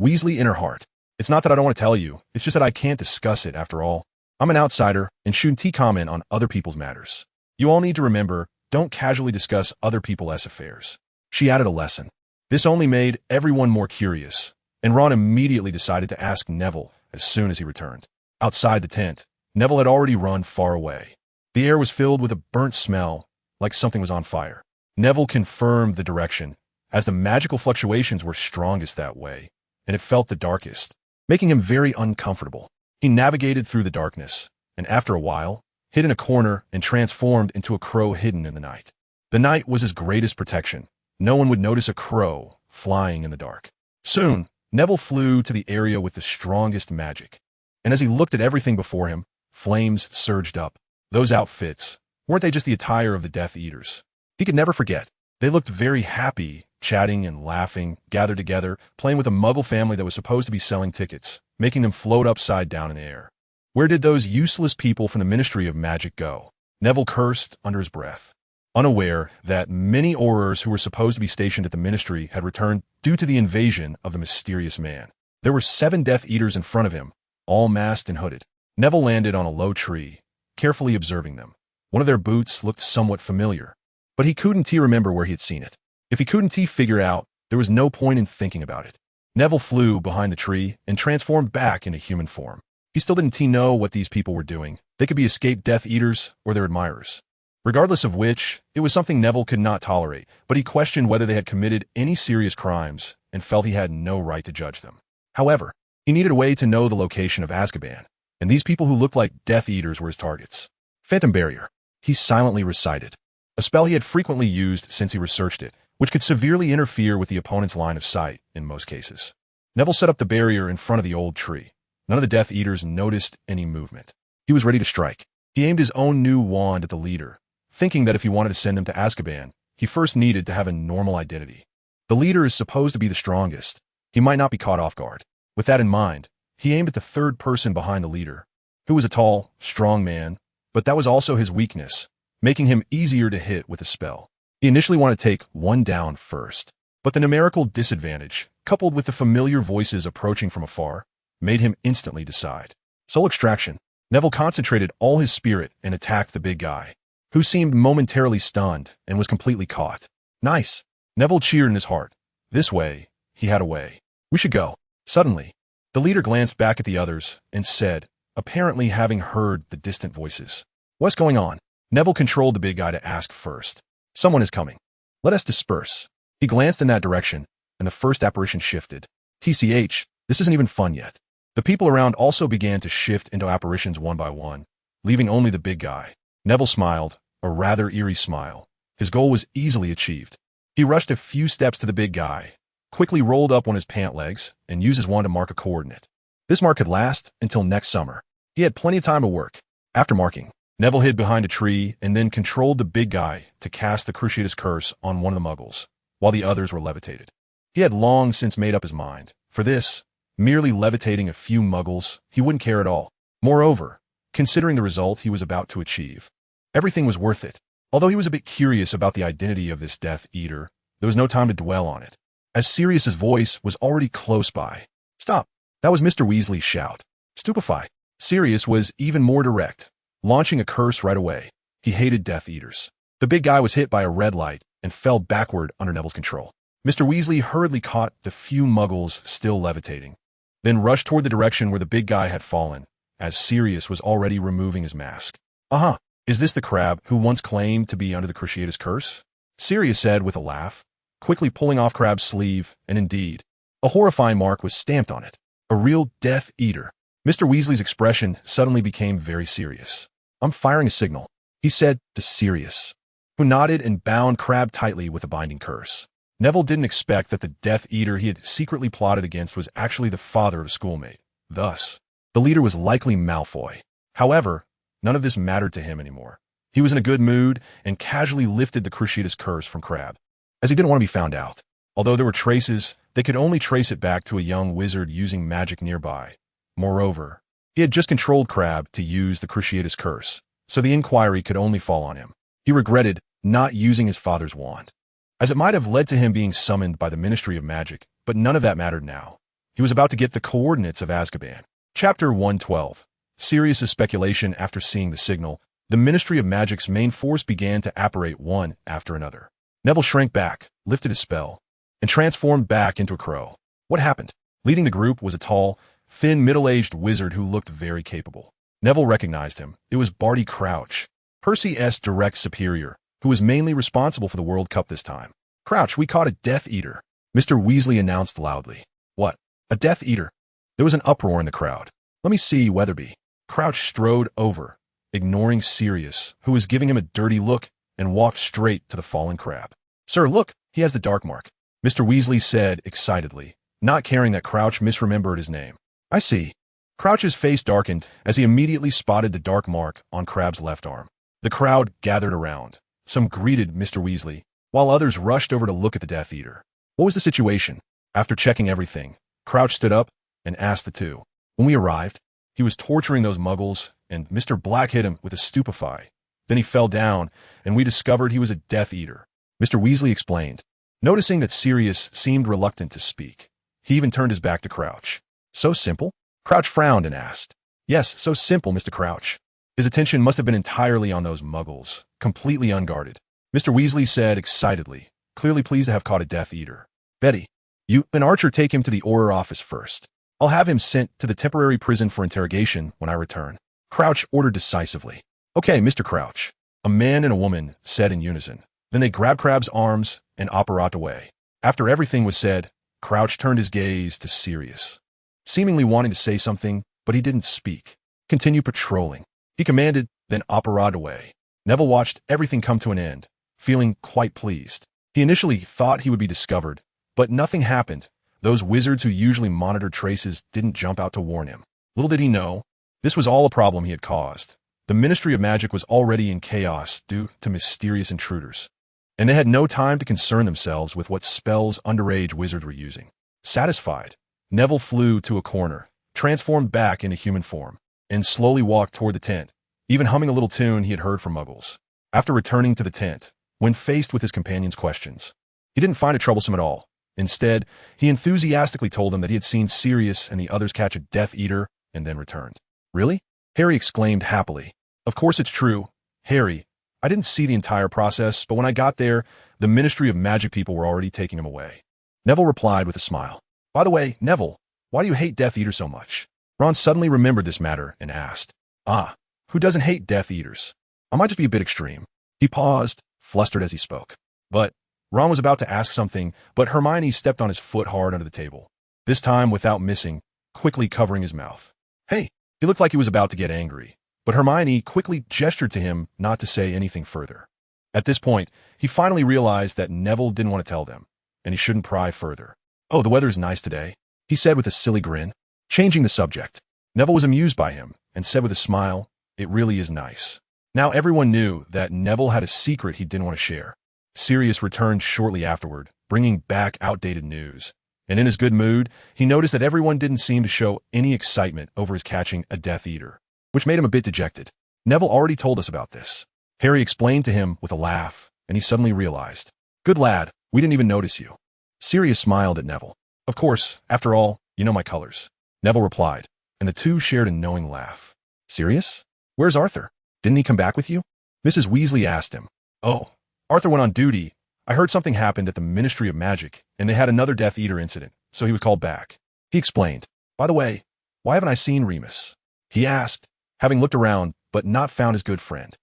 Weasley in her heart. It's not that I don't want to tell you, it's just that I can't discuss it after all. I'm an outsider and shouldn't comment on other people's matters. You all need to remember, don't casually discuss other people's affairs. She added a lesson. This only made everyone more curious, and Ron immediately decided to ask Neville as soon as he returned. Outside the tent, Neville had already run far away. The air was filled with a burnt smell, like something was on fire. Neville confirmed the direction, as the magical fluctuations were strongest that way, and it felt the darkest, making him very uncomfortable. He navigated through the darkness, and after a while, hid in a corner and transformed into a crow hidden in the night. The night was his greatest protection. No one would notice a crow flying in the dark. Soon, Neville flew to the area with the strongest magic, and as he looked at everything before him, flames surged up. Those outfits, weren't they just the attire of the Death Eaters? He could never forget. They looked very happy, chatting and laughing, gathered together, playing with a Muggle family that was supposed to be selling tickets, making them float upside down in the air. Where did those useless people from the Ministry of Magic go? Neville cursed under his breath. unaware that many Aurors who were supposed to be stationed at the ministry had returned due to the invasion of the mysterious man. There were 7 Death Eaters in front of him, all masked and hooded. Neville landed on a low tree, carefully observing them. One of their boots looked somewhat familiar, but he couldn't remember where he had seen it. If he couldn't figure out, there was no point in thinking about it. Neville flew behind the tree and transformed back into human form. He still didn't know what these people were doing. They could be escaped Death Eaters or their admirers. Regardless of which, it was something Neville could not tolerate, but he questioned whether they had committed any serious crimes and felt he had no right to judge them. However, he needed a way to know the location of Azkaban, and these people who looked like Death Eaters were his targets. Phantom Barrier, he silently recited, a spell he had frequently used since he researched it, which could severely interfere with the opponent's line of sight in most cases. Neville set up the barrier in front of the old tree. None of the Death Eaters noticed any movement. He was ready to strike. He aimed his own new wand at the leader, thinking that if he wanted to send them to Azkaban, he first needed to have a normal identity. The leader is supposed to be the strongest. He might not be caught off guard. With that in mind, he aimed at the third person behind the leader, who was a tall, strong man, but that was also his weakness, making him easier to hit with a spell. He initially wanted to take one down first, but the numerical disadvantage, coupled with the familiar voices approaching from afar, made him instantly decide. Soul Extraction. Neville concentrated all his spirit and attacked the big guy, who seemed momentarily stunned and was completely caught. Nice. Neville cheered in his heart. This way, he had a way. We should go. Suddenly, the leader glanced back at the others and said, apparently having heard the distant voices, "What's going on?" Neville controlled the big guy to ask first. "Someone is coming. Let us disperse." He glanced in that direction, and the first apparition shifted. TCH, this isn't even fun yet. The people around also began to shift into apparitions one by one, leaving only the big guy. Neville smiled, a rather eerie smile. His goal was easily achieved. He rushed a few steps to the big guy, quickly rolled up on his pant legs, and used his wand to mark a coordinate. This mark could last until next summer. He had plenty of time to work. After marking, Neville hid behind a tree and then controlled the big guy to cast the Cruciatus Curse on one of the muggles, while the others were levitated. He had long since made up his mind. For this, merely levitating a few muggles, he wouldn't care at all. Moreover, considering the result he was about to achieve, everything was worth it. Although he was a bit curious about the identity of this Death Eater, there was no time to dwell on it, as Sirius's voice was already close by. "Stop!" That was Mr. Weasley's shout. Stupefy. Sirius was even more direct, launching a curse right away. He hated Death Eaters. The big guy was hit by a red light and fell backward under Neville's control. Mr. Weasley hurriedly caught the few muggles still levitating, then rushed toward the direction where the big guy had fallen, as Sirius was already removing his mask. "Uh-huh. Is this the crab who once claimed to be under the Cruciatus Curse?" Sirius said with a laugh, quickly pulling off Crab's sleeve, and indeed, a horrifying mark was stamped on it. A real Death Eater. Mr. Weasley's expression suddenly became very serious. "I'm firing a signal," he said to Sirius, who nodded and bound Crab tightly with a binding curse. Neville didn't expect that the Death Eater he had secretly plotted against was actually the father of a schoolmate. Thus, the leader was likely Malfoy. However, none of this mattered to him anymore. He was in a good mood and casually lifted the Cruciatus Curse from Crab, as he didn't want to be found out. Although there were traces, they could only trace it back to a young wizard using magic nearby. Moreover, he had just controlled Crab to use the Cruciatus Curse, so the inquiry could only fall on him. He regretted not using his father's wand, as it might have led to him being summoned by the Ministry of Magic, but none of that mattered now. He was about to get the coordinates of Azkaban. Chapter 112. Sirius's speculation after seeing the signal, the Ministry of Magic's main force began to apparate one after another. Neville shrank back, lifted his spell, and transformed back into a crow. What happened? Leading the group was a tall, thin, middle-aged wizard who looked very capable. Neville recognized him. It was Barty Crouch, Percy's direct superior, who was mainly responsible for the World Cup this time. "Crouch, we caught a Death Eater," Mr. Weasley announced loudly. "What? A Death Eater?" There was an uproar in the crowd. "Let me see, Weatherby." Crouch strode over, ignoring Sirius, who was giving him a dirty look, and walked straight to the fallen Crab. "Sir, look, he has the dark mark," Mr. Weasley said excitedly, not caring that Crouch misremembered his name. "I see." Crouch's face darkened as he immediately spotted the dark mark on Crab's left arm. The crowd gathered around. Some greeted Mr. Weasley, while others rushed over to look at the Death Eater. What was the situation? After checking everything, Crouch stood up and asked the two. "When we arrived, he was torturing those muggles, and Mr. Black hit him with a stupefy. Then he fell down, and we discovered he was a Death Eater. Mr. Weasley explained. Noticing that Sirius seemed reluctant to speak, he even turned his back to Crouch. So simple? Crouch frowned and asked. Yes, so simple, Mr. Crouch. His attention must have been entirely on those muggles, completely unguarded. Mr. Weasley said excitedly, clearly pleased to have caught a Death Eater. Betty, you and Archer take him to the Auror office first. I'll have him sent to the temporary prison for interrogation when I return. Crouch ordered decisively. Okay, Mr. Crouch. A man and a woman said in unison. Then they grabbed Crabbe's arms and operated away. After everything was said, Crouch turned his gaze to Sirius, seemingly wanting to say something, but he didn't speak. Continue patrolling. He commanded, then operated away. Neville watched everything come to an end, feeling quite pleased. He initially thought he would be discovered, but nothing happened. Those wizards who usually monitored traces didn't jump out to warn him. Little did he know, this was all a problem he had caused. The Ministry of Magic was already in chaos due to mysterious intruders, and they had no time to concern themselves with what spells underage wizards were using. Satisfied, Neville flew to a corner, transformed back into human form, and slowly walked toward the tent, even humming a little tune he had heard from Muggles. After returning to the tent, when faced with his companion's questions, he didn't find it troublesome at all. Instead, he enthusiastically told them that he had seen Sirius and the others catch a Death Eater and then returned. Really? Harry exclaimed happily. Of course it's true. Harry, I didn't see the entire process, but when I got there, the Ministry of Magic people were already taking him away. Neville replied with a smile. By the way, Neville, why do you hate Death Eaters so much? Ron suddenly remembered this matter and asked. Who doesn't hate Death Eaters? I might just be a bit extreme. He paused, flustered as he spoke. But Ron was about to ask something, but Hermione stepped on his foot hard under the table, this time without missing, quickly covering his mouth. Hey, he looked like he was about to get angry, but Hermione quickly gestured to him not to say anything further. At this point, he finally realized that Neville didn't want to tell them, and he shouldn't pry further. Oh, the weather is nice today, he said with a silly grin. Changing the subject, Neville was amused by him and said with a smile, it really is nice. Now everyone knew that Neville had a secret he didn't want to share. Sirius returned shortly afterward, bringing back outdated news. And in his good mood, he noticed that everyone didn't seem to show any excitement over his catching a Death Eater, which made him a bit dejected. Neville already told us about this. Harry explained to him with a laugh, and he suddenly realized. Good lad, we didn't even notice you. Sirius smiled at Neville. Of course, after all, you know my colors. Neville replied, and the two shared a knowing laugh. Sirius? Where's Arthur? Didn't he come back with you? Mrs. Weasley asked him. Oh, Arthur went on duty. I heard something happened at the Ministry of Magic, and they had another Death Eater incident, so he was called back. He explained. By the way, why haven't I seen Remus? He asked, having looked around, but not found his good friend.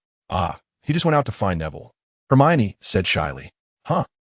He just went out to find Neville. Hermione said shyly.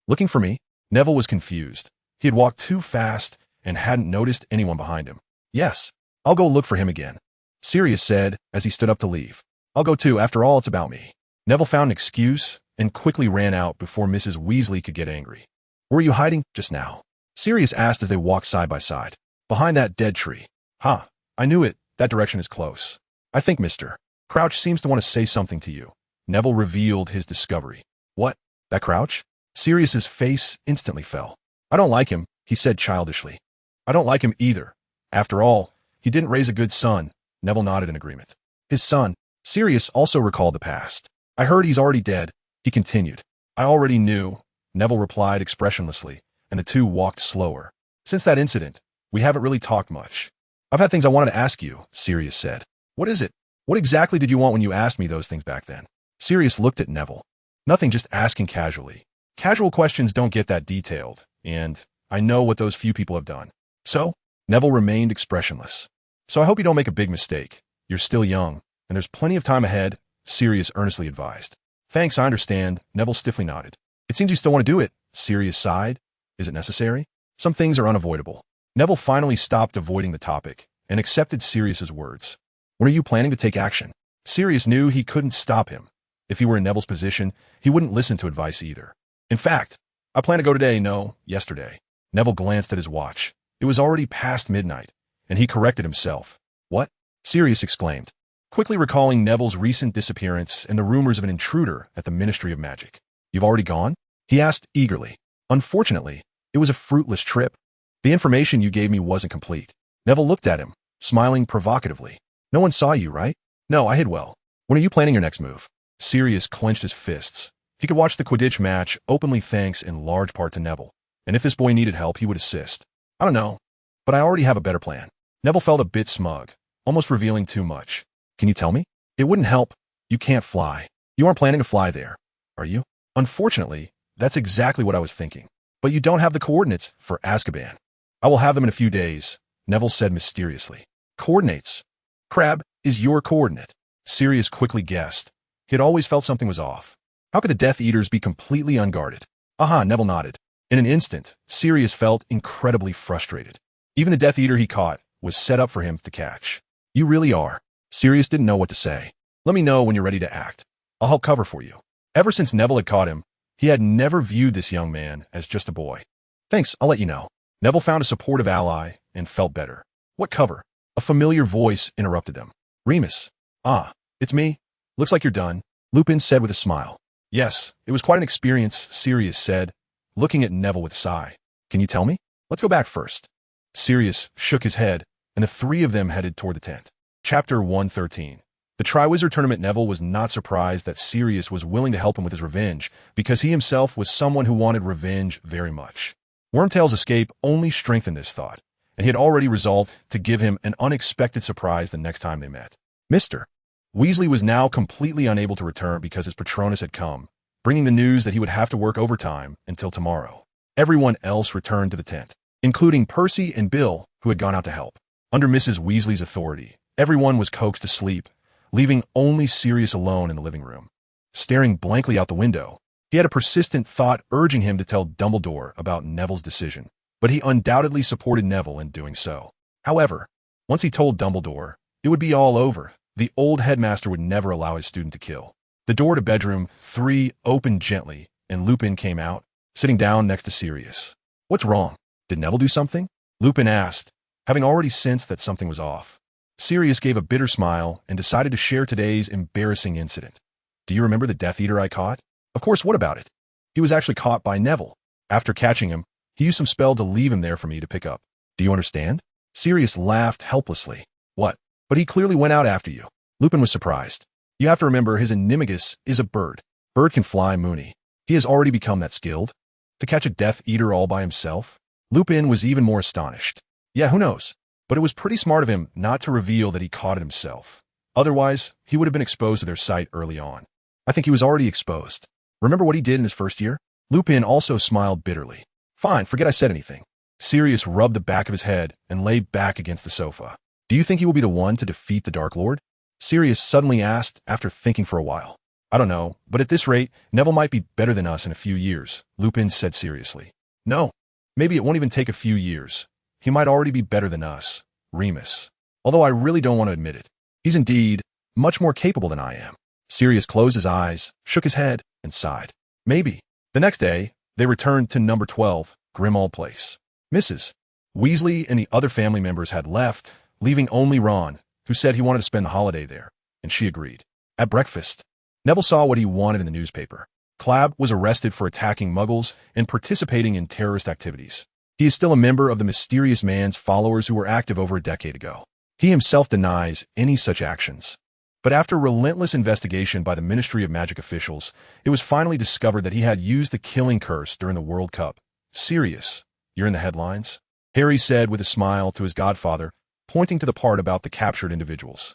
Looking for me? Neville was confused. He had walked too fast and hadn't noticed anyone behind him. Yes, I'll go look for him again, Sirius said as he stood up to leave. I'll go too, after all, it's about me. Neville found an excuse and quickly ran out before Mrs. Weasley could get angry. Where were you hiding just now? Sirius asked as they walked side by side. Behind that dead tree. I knew it. That direction is close. I think Mr. Crouch seems to want to say something to you. Neville revealed his discovery. What? That Crouch? Sirius's face instantly fell. I don't like him, he said childishly. I don't like him either. After all, he didn't raise a good son. Neville nodded in agreement. His son. Sirius also recalled the past. I heard he's already dead, he continued. I already knew, Neville replied expressionlessly, and the two walked slower. Since that incident, we haven't really talked much. I've had things I wanted to ask you, Sirius said. What is it? What exactly did you want when you asked me those things back then? Sirius looked at Neville. Nothing, just asking casually. Casual questions don't get that detailed, and I know what those few people have done. So, Neville remained expressionless. So I hope you don't make a big mistake. You're still young, and there's plenty of time ahead, Sirius earnestly advised. Thanks, I understand, Neville stiffly nodded. It seems you still want to do it, Sirius sighed. Is it necessary? Some things are unavoidable. Neville finally stopped avoiding the topic and accepted Sirius's words. When are you planning to take action? Sirius knew he couldn't stop him. If he were in Neville's position, he wouldn't listen to advice either. In fact, I plan to go today, no, yesterday. Neville glanced at his watch. It was already past midnight, and he corrected himself. What? Sirius exclaimed, quickly recalling Neville's recent disappearance and the rumors of an intruder at the Ministry of Magic. You've already gone? He asked eagerly. Unfortunately, it was a fruitless trip. The information you gave me wasn't complete. Neville looked at him, smiling provocatively. No one saw you, right? No, I hid well. When are you planning your next move? Sirius clenched his fists. He could watch the Quidditch match openly thanks in large part to Neville. And if this boy needed help, he would assist. I don't know, but I already have a better plan. Neville felt a bit smug, almost revealing too much. Can you tell me? It wouldn't help. You can't fly. You aren't planning to fly there, are you? Unfortunately, that's exactly what I was thinking. But you don't have the coordinates for Azkaban. I will have them in a few days, Neville said mysteriously. Coordinates? Crab is your coordinate. Sirius quickly guessed. He had always felt something was off. How could the Death Eaters be completely unguarded? Aha, Neville nodded. In an instant, Sirius felt incredibly frustrated. Even the Death Eater he caught was set up for him to catch. You really are. Sirius didn't know what to say. Let me know when you're ready to act. I'll help cover for you. Ever since Neville had caught him, he had never viewed this young man as just a boy. Thanks, I'll let you know. Neville found a supportive ally and felt better. What cover? A familiar voice interrupted them. Remus. Ah, it's me. Looks like you're done, Lupin said with a smile. Yes, it was quite an experience, Sirius said, looking at Neville with a sigh. Can you tell me? Let's go back first. Sirius shook his head, and the three of them headed toward the tent. Chapter 113. The Triwizard Tournament. Neville was not surprised that Sirius was willing to help him with his revenge, because he himself was someone who wanted revenge very much. Wormtail's escape only strengthened this thought, and he had already resolved to give him an unexpected surprise the next time they met. Mr. Weasley was now completely unable to return because his Patronus had come, bringing the news that he would have to work overtime until tomorrow. Everyone else returned to the tent, including Percy and Bill, who had gone out to help. Under Mrs. Weasley's authority, everyone was coaxed to sleep, leaving only Sirius alone in the living room. Staring blankly out the window, he had a persistent thought urging him to tell Dumbledore about Neville's decision, but he undoubtedly supported Neville in doing so. However, once he told Dumbledore, it would be all over. The old headmaster would never allow his student to kill. The door to bedroom 3 opened gently, and Lupin came out, sitting down next to Sirius. What's wrong? Did Neville do something? Lupin asked, having already sensed that something was off. Sirius gave a bitter smile and decided to share today's embarrassing incident. Do you remember the Death Eater I caught? Of course, what about it? He was actually caught by Neville. After catching him, he used some spell to leave him there for me to pick up. Do you understand? Sirius laughed helplessly. What? But he clearly went out after you. Lupin was surprised. You have to remember his Animagus is a bird. Bird can fly, Moony. He has already become that skilled. To catch a Death Eater all by himself? Lupin was even more astonished. Yeah, who knows? But it was pretty smart of him not to reveal that he caught it himself. Otherwise, he would have been exposed to their sight early on. I think he was already exposed. Remember what he did in his first year? Lupin also smiled bitterly. Fine, forget I said anything. Sirius rubbed the back of his head and lay back against the sofa. Do you think he will be the one to defeat the Dark Lord? Sirius suddenly asked after thinking for a while. I don't know, but at this rate, Neville might be better than us in a few years, Lupin said seriously. No, maybe it won't even take a few years. He might already be better than us, Remus. Although I really don't want to admit it. He's indeed much more capable than I am. Sirius closed his eyes, shook his head, and sighed. Maybe. The next day, they returned to number 12, Grimmauld Place. Mrs. Weasley and the other family members had left, leaving only Ron, who said he wanted to spend the holiday there, and she agreed. At breakfast, Neville saw what he wanted in the newspaper. Clabb was arrested for attacking Muggles and participating in terrorist activities. He is still a member of the mysterious man's followers who were active over a decade ago. He himself denies any such actions. But after relentless investigation by the Ministry of Magic officials, it was finally discovered that he had used the killing curse during the World Cup. Sirius, you're in the headlines? Harry said with a smile to his godfather, pointing to the part about the captured individuals.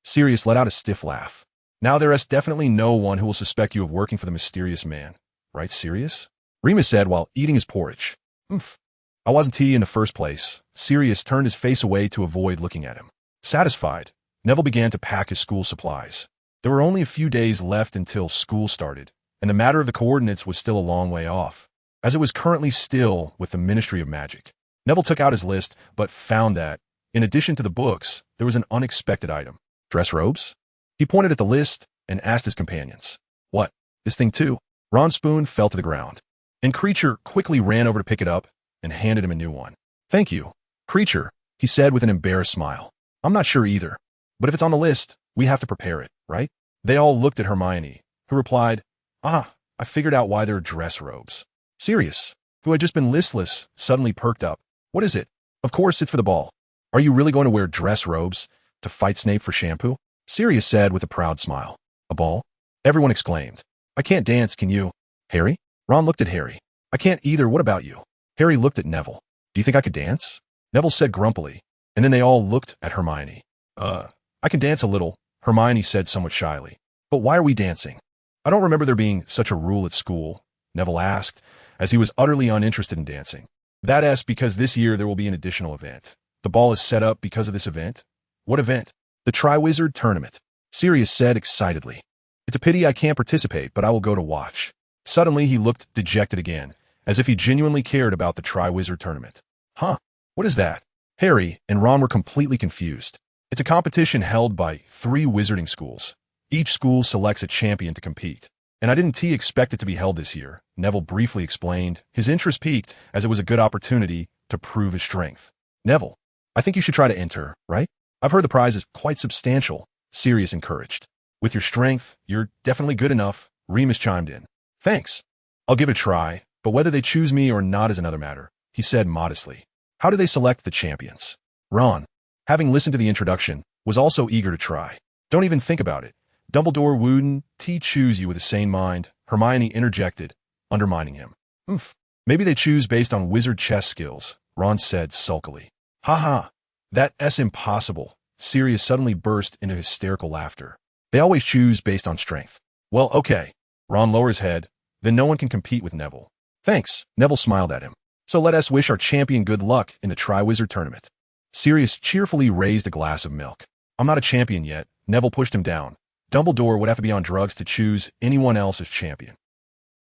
Sirius let out a stiff laugh. Now there is definitely no one who will suspect you of working for the mysterious man. Right, Sirius? Remus said while eating his porridge. I wasn't he in the first place. Sirius turned his face away to avoid looking at him. Satisfied, Neville began to pack his school supplies. There were only a few days left until school started, and the matter of the coordinates was still a long way off, as it was currently still with the Ministry of Magic. Neville took out his list, but found that, in addition to the books, there was an unexpected item. Dress robes? He pointed at the list and asked his companions. What? This thing too? Ron's spoon fell to the ground, and Creature quickly ran over to pick it up and handed him a new one. Thank you, Creature, he said with an embarrassed smile. I'm not sure either, but if it's on the list, we have to prepare it, right? They all looked at Hermione, who replied, I figured out why there are dress robes. Sirius, who had just been listless, suddenly perked up. What is it? Of course, it's for the ball. Are you really going to wear dress robes to fight Snape for shampoo? Sirius said with a proud smile. A ball? Everyone exclaimed. I can't dance, can you? Harry? Ron looked at Harry. I can't either, what about you? Harry looked at Neville. Do you think I could dance? Neville said grumpily, and then they all looked at Hermione. I can dance a little, Hermione said somewhat shyly. But why are we dancing? I don't remember there being such a rule at school, Neville asked, as he was utterly uninterested in dancing. That's because this year there will be an additional event. The ball is set up because of this event. What event? The Triwizard Tournament, Sirius said excitedly. It's a pity I can't participate, but I will go to watch. Suddenly he looked dejected again, as if he genuinely cared about the Triwizard Tournament. Huh? What is that? Harry and Ron were completely confused. It's a competition held by 3 wizarding schools. Each school selects a champion to compete. And I didn't expect it to be held this year, Neville briefly explained. His interest piqued as it was a good opportunity to prove his strength. Neville, I think you should try to enter, right? I've heard the prize is quite substantial, Sirius encouraged. With your strength, you're definitely good enough, Remus chimed in. Thanks. I'll give it a try, but whether they choose me or not is another matter, he said modestly. How do they select the champions? Ron, having listened to the introduction, was also eager to try. Don't even think about it. Dumbledore wouldn't choose you with a sane mind, Hermione interjected, undermining him. Maybe they choose based on wizard chess skills, Ron said sulkily. Ha ha, that's impossible. Sirius suddenly burst into hysterical laughter. They always choose based on strength. Well, okay. Ron lowered his head. Then no one can compete with Neville. Thanks, Neville smiled at him. So let us wish our champion good luck in the Triwizard Tournament. Sirius cheerfully raised a glass of milk. I'm not a champion yet, Neville pushed him down. Dumbledore would have to be on drugs to choose anyone else as champion.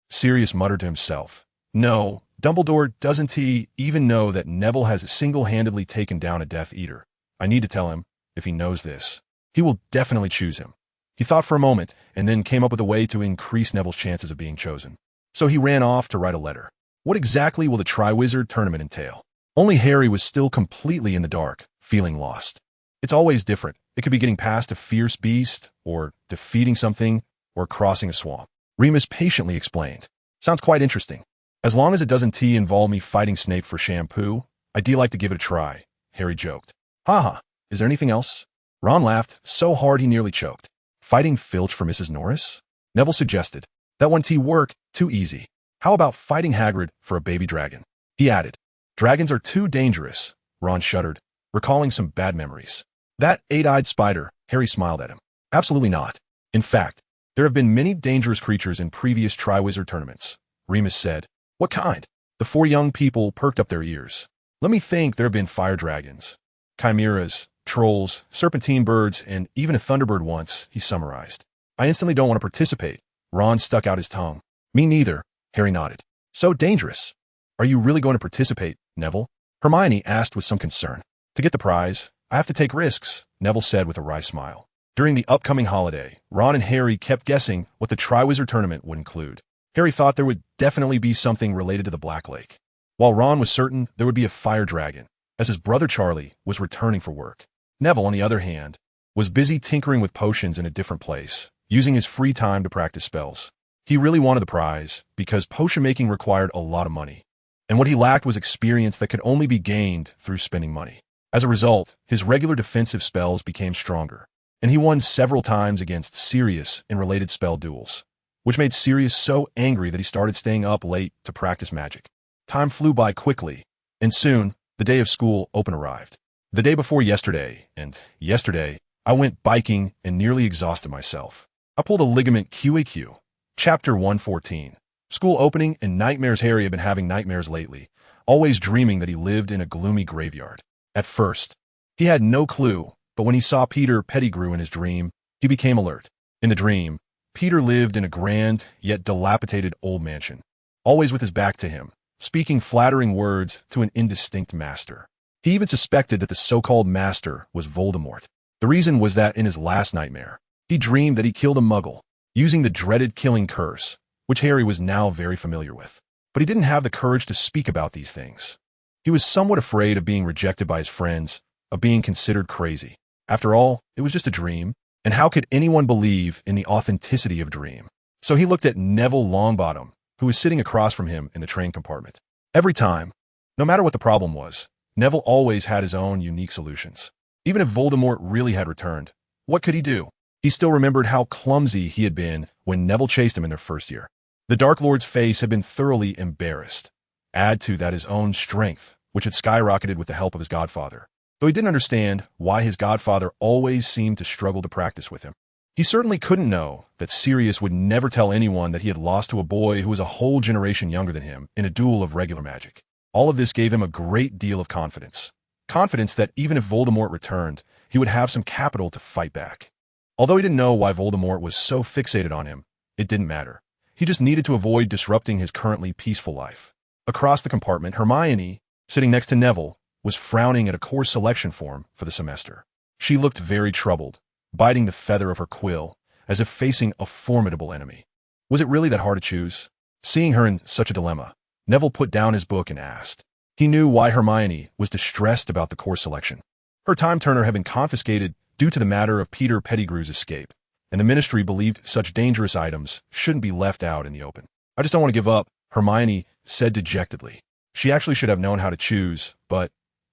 Sirius muttered to himself. No, Dumbledore doesn't even know that Neville has single-handedly taken down a Death Eater. I need to tell him, if he knows this. He will definitely choose him. He thought for a moment, and then came up with a way to increase Neville's chances of being chosen. So he ran off to write a letter. What exactly will the Triwizard Tournament entail? Only Harry was still completely in the dark, feeling lost. It's always different. It could be getting past a fierce beast, or defeating something, or crossing a swamp. Remus patiently explained. Sounds quite interesting. As long as it doesn't involve me fighting Snape for shampoo, I'd like to give it a try, Harry joked. Haha, is there anything else? Ron laughed so hard he nearly choked. Fighting Filch for Mrs. Norris? Neville suggested. That won't work, too easy. How about fighting Hagrid for a baby dragon? He added. Dragons are too dangerous, Ron shuddered, recalling some bad memories. That 8-eyed spider, Harry smiled at him. Absolutely not. In fact, there have been many dangerous creatures in previous Triwizard tournaments, Remus said. What kind? The 4 young people perked up their ears. Let me think. There have been fire dragons, chimeras, trolls, serpentine birds, and even a thunderbird once, he summarized. I instantly don't want to participate. Ron stuck out his tongue. Me neither, Harry nodded. So dangerous. Are you really going to participate, Neville? Hermione asked with some concern. To get the prize, I have to take risks, Neville said with a wry smile. During the upcoming holiday, Ron and Harry kept guessing what the Triwizard Tournament would include. Harry thought there would definitely be something related to the Black Lake, while Ron was certain there would be a fire dragon, as his brother Charlie was returning for work. Neville, on the other hand, was busy tinkering with potions in a different place, using his free time to practice spells. He really wanted the prize because potion making required a lot of money, and what he lacked was experience that could only be gained through spending money. As a result, his regular defensive spells became stronger, and he won several times against Sirius in related spell duels, which made Sirius so angry that he started staying up late to practice magic. Time flew by quickly, and soon, the day of school open arrived. The day before yesterday, and yesterday, I went biking and nearly exhausted myself. I pulled a ligament QAQ. Chapter 114. School opening and nightmares. Harry had been having nightmares lately, always dreaming that he lived in a gloomy graveyard. At first, he had no clue, but when he saw Peter Pettigrew in his dream, he became alert. In the dream, Peter lived in a grand, yet dilapidated old mansion, always with his back to him, speaking flattering words to an indistinct master. He even suspected that the so-called master was Voldemort. The reason was that in his last nightmare, he dreamed that he killed a muggle, using the dreaded killing curse, which Harry was now very familiar with. But he didn't have the courage to speak about these things. He was somewhat afraid of being rejected by his friends, of being considered crazy. After all, it was just a dream, and how could anyone believe in the authenticity of a dream? So he looked at Neville Longbottom, who was sitting across from him in the train compartment. Every time, no matter what the problem was, Neville always had his own unique solutions. Even if Voldemort really had returned, what could he do? He still remembered how clumsy he had been when Neville chased him in their first year. The Dark Lord's face had been thoroughly embarrassed. Add to that his own strength, which had skyrocketed with the help of his godfather. Though he didn't understand why his godfather always seemed to struggle to practice with him. He certainly couldn't know that Sirius would never tell anyone that he had lost to a boy who was a whole generation younger than him in a duel of regular magic. All of this gave him a great deal of confidence. Confidence that even if Voldemort returned, he would have some capital to fight back. Although he didn't know why Voldemort was so fixated on him, it didn't matter. He just needed to avoid disrupting his currently peaceful life. Across the compartment, Hermione, sitting next to Neville, was frowning at a course selection form for the semester. She looked very troubled, biting the feather of her quill, as if facing a formidable enemy. Was it really that hard to choose? Seeing her in such a dilemma, Neville put down his book and asked. He knew why Hermione was distressed about the course selection. Her time turner had been confiscated due to the matter of Peter Pettigrew's escape, and the Ministry believed such dangerous items shouldn't be left out in the open. I just don't want to give up, Hermione said dejectedly. She actually should have known how to choose, but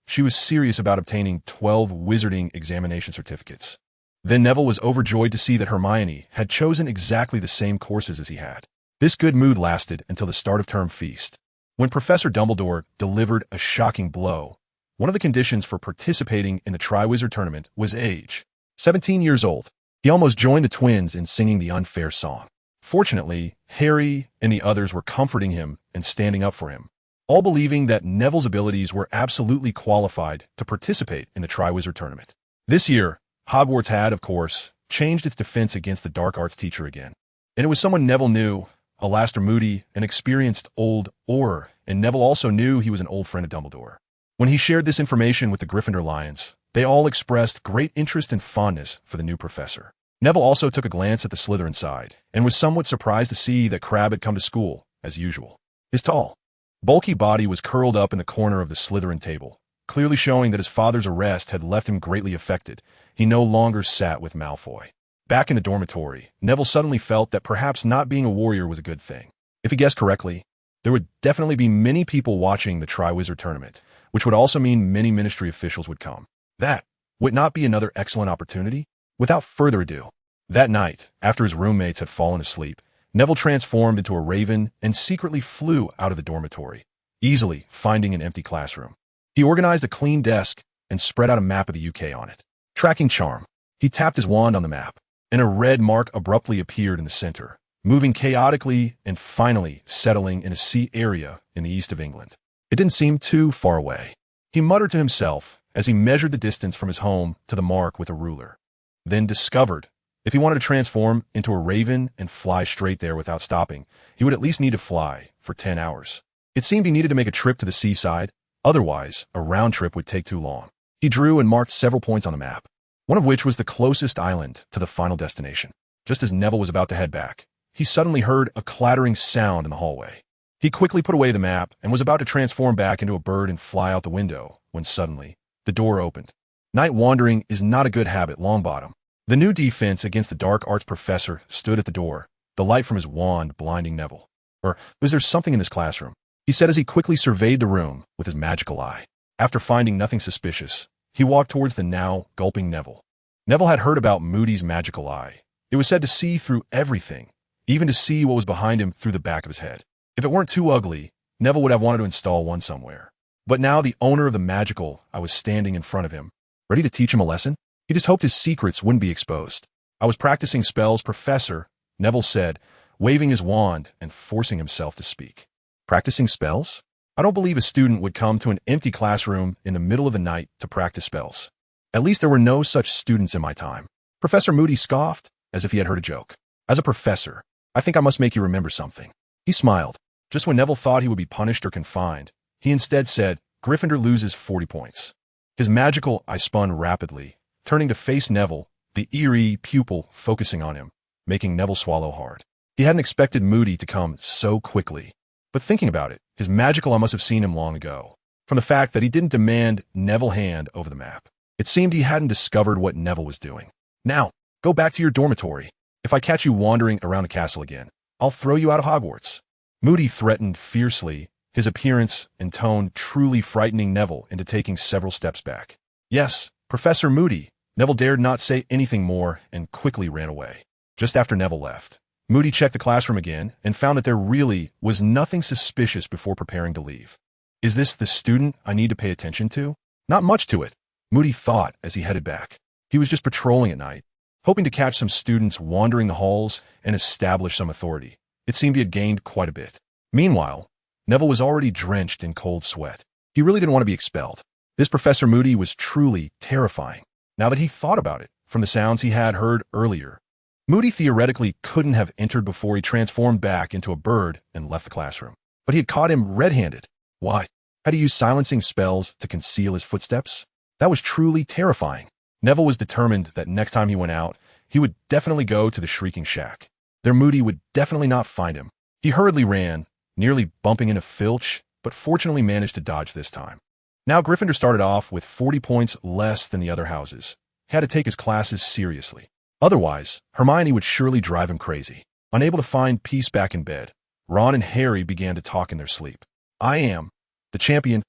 she was serious about obtaining 12 wizarding examination certificates. Then Neville was overjoyed to see that Hermione had chosen exactly the same courses as he had. This good mood lasted until the start of term feast, when Professor Dumbledore delivered a shocking blow. One of the conditions for participating in the Triwizard Tournament was age. 17 years old. He almost joined the twins in singing the unfair song. Fortunately, Harry and the others were comforting him and standing up for him, all believing that Neville's abilities were absolutely qualified to participate in the Triwizard Tournament. This year, Hogwarts had, of course, changed its defense against the dark arts teacher again. And it was someone Neville knew, Alastor Moody, an experienced old Auror, and Neville also knew he was an old friend of Dumbledore. When he shared this information with the Gryffindor Lions, they all expressed great interest and fondness for the new professor. Neville also took a glance at the Slytherin side, and was somewhat surprised to see that Crabbe had come to school, as usual. His tall, bulky body was curled up in the corner of the Slytherin table, clearly showing that his father's arrest had left him greatly affected. He no longer sat with Malfoy. Back in the dormitory, Neville suddenly felt that perhaps not being a warrior was a good thing. If he guessed correctly, there would definitely be many people watching the Triwizard Tournament, which would also mean many Ministry officials would come. That would not be another excellent opportunity? Without further ado, that night, after his roommates had fallen asleep, Neville transformed into a raven and secretly flew out of the dormitory, easily finding an empty classroom. He organized a clean desk and spread out a map of the UK on it. Tracking charm. He tapped his wand on the map, and a red mark abruptly appeared in the center, moving chaotically and finally settling in a sea area in the east of England. It didn't seem too far away. He muttered to himself as he measured the distance from his home to the mark with a ruler. Then discovered, if he wanted to transform into a raven and fly straight there without stopping, he would at least need to fly for 10 hours. It seemed he needed to make a trip to the seaside, otherwise a round trip would take too long. He drew and marked several points on the map, one of which was the closest island to the final destination. Just as Neville was about to head back, he suddenly heard a clattering sound in the hallway. He quickly put away the map and was about to transform back into a bird and fly out the window, when suddenly, the door opened. Night wandering is not a good habit, Longbottom. The new defense against the dark arts professor stood at the door, the light from his wand blinding Neville. Or was there something in this classroom? He said as he quickly surveyed the room with his magical eye. After finding nothing suspicious, he walked towards the now gulping Neville. Neville had heard about Moody's magical eye. It was said to see through everything, even to see what was behind him through the back of his head. If it weren't too ugly, Neville would have wanted to install one somewhere. But now the owner of the magical eye was standing in front of him, ready to teach him a lesson. He just hoped his secrets wouldn't be exposed. I was practicing spells, Professor, Neville said, waving his wand and forcing himself to speak. Practicing spells? I don't believe a student would come to an empty classroom in the middle of the night to practice spells. At least there were no such students in my time. Professor Moody scoffed, as if he had heard a joke. As a professor, I think I must make you remember something. He smiled. Just when Neville thought he would be punished or confined, he instead said, Gryffindor loses 40 points. His magical eye spun rapidly, turning to face Neville, the eerie pupil focusing on him, making Neville swallow hard. He hadn't expected Moody to come so quickly. But thinking about it, his magical eye must have seen him long ago, from the fact that he didn't demand Neville hand over the map. It seemed he hadn't discovered what Neville was doing. Now, go back to your dormitory. If I catch you wandering around the castle again, I'll throw you out of Hogwarts. Moody threatened fiercely, his appearance and tone truly frightening Neville into taking several steps back. Yes, Professor Moody, Neville dared not say anything more and quickly ran away. Just after Neville left, Moody checked the classroom again and found that there really was nothing suspicious before preparing to leave. Is this the student I need to pay attention to? Not much to it, Moody thought as he headed back. He was just patrolling at night, hoping to catch some students wandering the halls and establish some authority. It seemed he had gained quite a bit. Meanwhile, Neville was already drenched in cold sweat. He really didn't want to be expelled. This Professor Moody was truly terrifying. Now that he thought about it, from the sounds he had heard earlier, Moody theoretically couldn't have entered before he transformed back into a bird and left the classroom. But he had caught him red-handed. Why? Had he used silencing spells to conceal his footsteps? That was truly terrifying. Neville was determined that next time he went out, he would definitely go to the Shrieking Shack. There Moody would definitely not find him. He hurriedly ran, nearly bumping into Filch, but fortunately managed to dodge this time. Now Gryffindor started off with 40 points less than the other houses. He had to take his classes seriously. Otherwise, Hermione would surely drive him crazy. Unable to find peace back in bed, Ron and Harry began to talk in their sleep. I am the champion.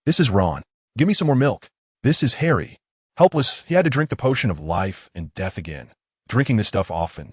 This is Ron. Give me some more milk. This is Harry. Helpless, he had to drink the potion of life and death again. Drinking this stuff often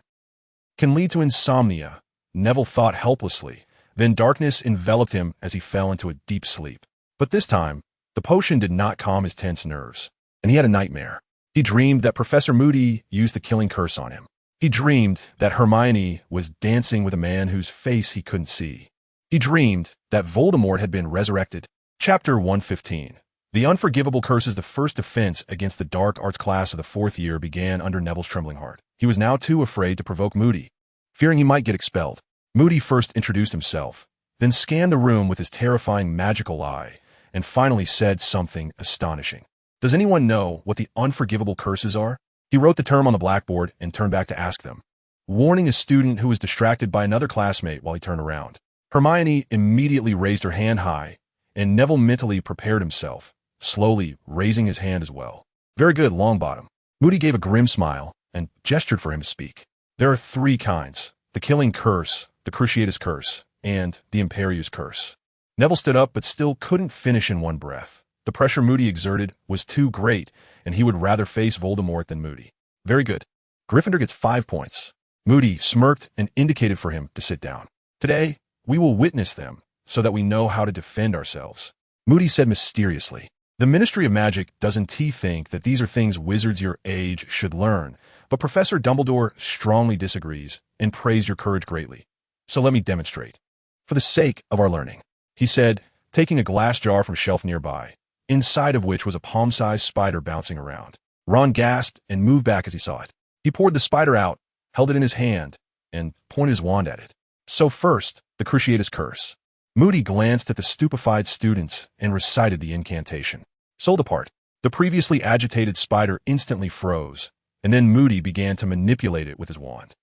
can lead to insomnia, Neville thought helplessly. Then darkness enveloped him as he fell into a deep sleep. But this time, the potion did not calm his tense nerves, and he had a nightmare. He dreamed that Professor Moody used the killing curse on him. He dreamed that Hermione was dancing with a man whose face he couldn't see. He dreamed that Voldemort had been resurrected. Chapter 115. The unforgivable curses. The first offense against the dark arts class of the 4th year began under Neville's trembling heart. He was now too afraid to provoke Moody, fearing he might get expelled. Moody first introduced himself, then scanned the room with his terrifying magical eye, and finally said something astonishing. Does anyone know what the unforgivable curses are? He wrote the term on the blackboard and turned back to ask them, warning a student who was distracted by another classmate while he turned around. Hermione immediately raised her hand high, and Neville mentally prepared himself, slowly raising his hand as well. Very good, Longbottom. Moody gave a grim smile and gestured for him to speak. There are 3 kinds: the killing curse, the Cruciatus curse, and the Imperius curse. Neville stood up but still couldn't finish in one breath. The pressure Moody exerted was too great, and he would rather face Voldemort than Moody. Very good. Gryffindor gets 5 points. Moody smirked and indicated for him to sit down. Today, we will witness them so that we know how to defend ourselves. Moody said mysteriously. The Ministry of Magic doesn't think that these are things wizards your age should learn, but Professor Dumbledore strongly disagrees and praised your courage greatly. So let me demonstrate. For the sake of our learning, he said, taking a glass jar from a shelf nearby, inside of which was a palm-sized spider bouncing around. Ron gasped and moved back as he saw it. He poured the spider out, held it in his hand, and pointed his wand at it. So first, the Cruciatus curse. Moody glanced at the stupefied students and recited the incantation. Sold apart, the previously agitated spider instantly froze, and then Moody began to manipulate it with his wand.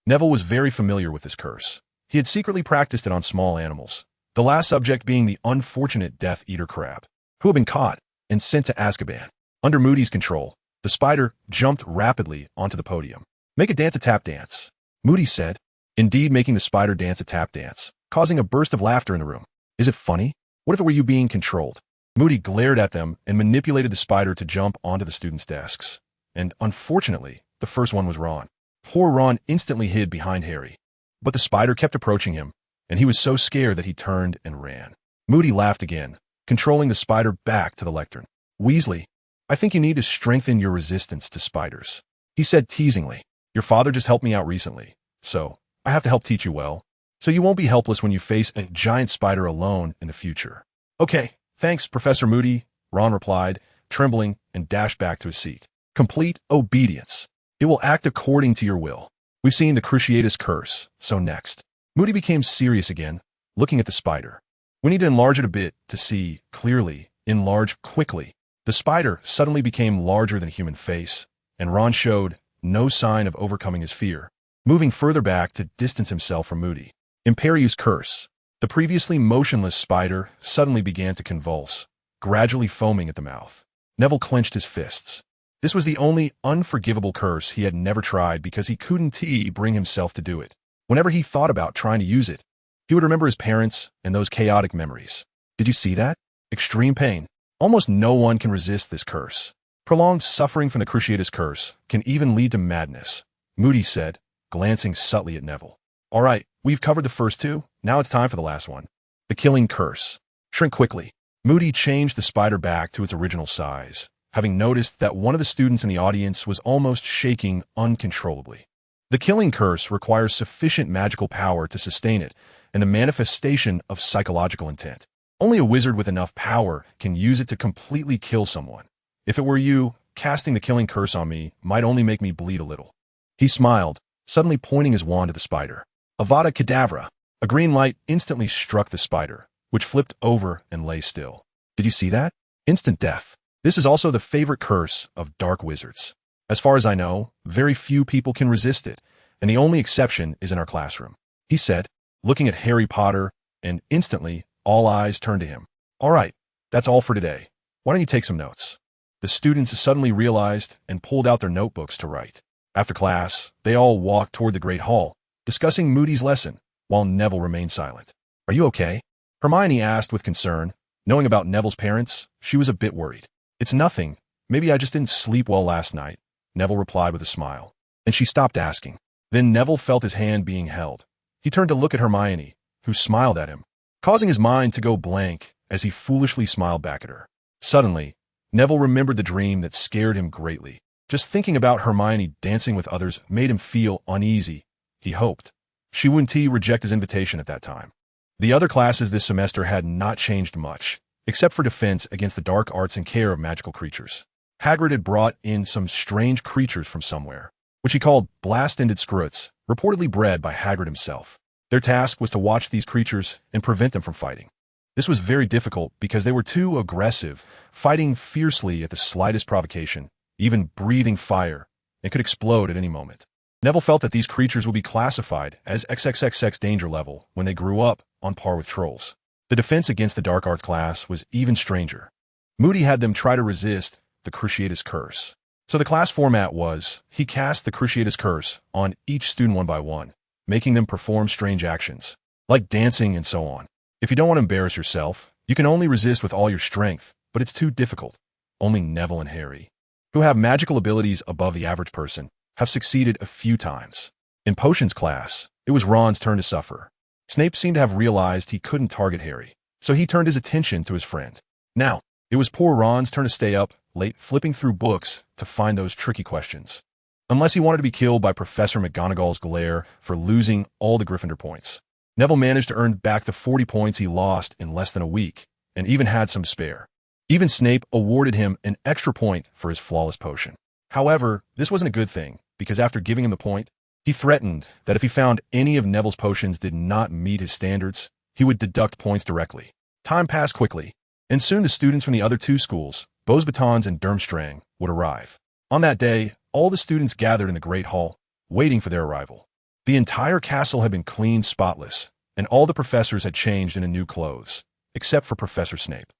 Neville was very familiar with this curse. He had secretly practiced it on small animals, the last subject being the unfortunate Death Eater crab, who had been caught and sent to Azkaban. Under Moody's control, the spider jumped rapidly onto the podium. Make a dance a tap dance, Moody said, indeed making the spider dance a tap dance, causing a burst of laughter in the room. Is it funny? What if it were you being controlled? Moody glared at them and manipulated the spider to jump onto the students' desks. And unfortunately, the first one was Ron. Poor Ron instantly hid behind Harry. But the spider kept approaching him, and he was so scared that he turned and ran. Moody laughed again, controlling the spider back to the lectern. Weasley, I think you need to strengthen your resistance to spiders, he said teasingly. Your father just helped me out recently, so I have to help teach you well, so you won't be helpless when you face a giant spider alone in the future. Okay, thanks, Professor Moody, Ron replied, trembling, and dashed back to his seat. Complete obedience. It will act according to your will. We've seen the Cruciatus curse, so next. Moody became serious again, looking at the spider. We need to enlarge it a bit to see clearly, enlarge quickly. The spider suddenly became larger than a human face, and Ron showed no sign of overcoming his fear, moving further back to distance himself from Moody. Imperius curse. The previously motionless spider suddenly began to convulse, gradually foaming at the mouth. Neville clenched his fists. This was the only unforgivable curse he had never tried because he couldn't bring himself to do it. Whenever he thought about trying to use it, he would remember his parents and those chaotic memories. Did you see that? Extreme pain. Almost no one can resist this curse. Prolonged suffering from the Cruciatus Curse can even lead to madness, Moody said, glancing subtly at Neville. All right, we've covered the first two. Now it's time for the last one. The Killing Curse. Shrink quickly. Moody changed the spider back to its original size, having noticed that one of the students in the audience was almost shaking uncontrollably. The Killing Curse requires sufficient magical power to sustain it and the manifestation of psychological intent. Only a wizard with enough power can use it to completely kill someone. If it were you, casting the Killing Curse on me might only make me bleed a little. He smiled, suddenly pointing his wand at the spider. Avada Kedavra! A green light instantly struck the spider, which flipped over and lay still. Did you see that? Instant death. This is also the favorite curse of dark wizards. As far as I know, very few people can resist it, and the only exception is in our classroom, he said, looking at Harry Potter, and instantly all eyes turned to him. All right, that's all for today. Why don't you take some notes? The students suddenly realized and pulled out their notebooks to write. After class, they all walked toward the Great Hall, discussing Moody's lesson, while Neville remained silent. Are you okay? Hermione asked with concern. Knowing about Neville's parents, she was a bit worried. It's nothing. Maybe I just didn't sleep well last night, Neville replied with a smile. And she stopped asking. Then Neville felt his hand being held. He turned to look at Hermione, who smiled at him, causing his mind to go blank as he foolishly smiled back at her. Suddenly, Neville remembered the dream that scared him greatly. Just thinking about Hermione dancing with others made him feel uneasy. He hoped she wouldn't reject his invitation at that time. The other classes this semester had not changed much, except for defense against the dark arts and care of magical creatures. Hagrid had brought in some strange creatures from somewhere, which he called blast-ended scruts, reportedly bred by Hagrid himself. Their task was to watch these creatures and prevent them from fighting. This was very difficult because they were too aggressive, fighting fiercely at the slightest provocation, even breathing fire, and could explode at any moment. Neville felt that these creatures would be classified as XXXX danger level when they grew up, on par with trolls. The defense against the dark arts class was even stranger. Moody had them try to resist the Cruciatus Curse. So the class format was, he cast the Cruciatus Curse on each student one by one, making them perform strange actions, like dancing and so on. If you don't want to embarrass yourself, you can only resist with all your strength, but it's too difficult. Only Neville and Harry, who have magical abilities above the average person, have succeeded a few times. In Potions class, it was Ron's turn to suffer. Snape seemed to have realized he couldn't target Harry, so he turned his attention to his friend. Now, it was poor Ron's turn to stay up late flipping through books to find those tricky questions. Unless he wanted to be killed by Professor McGonagall's glare for losing all the Gryffindor points. Neville managed to earn back the 40 points he lost in less than a week, and even had some spare. Even Snape awarded him an extra point for his flawless potion. However, this wasn't a good thing, because after giving him the point, he threatened that if he found any of Neville's potions did not meet his standards, he would deduct points directly. Time passed quickly, and soon the students from the other two schools, Beauxbatons and Durmstrang, would arrive. On that day, all the students gathered in the Great Hall, waiting for their arrival. The entire castle had been cleaned spotless, and all the professors had changed into new clothes, except for Professor Snape,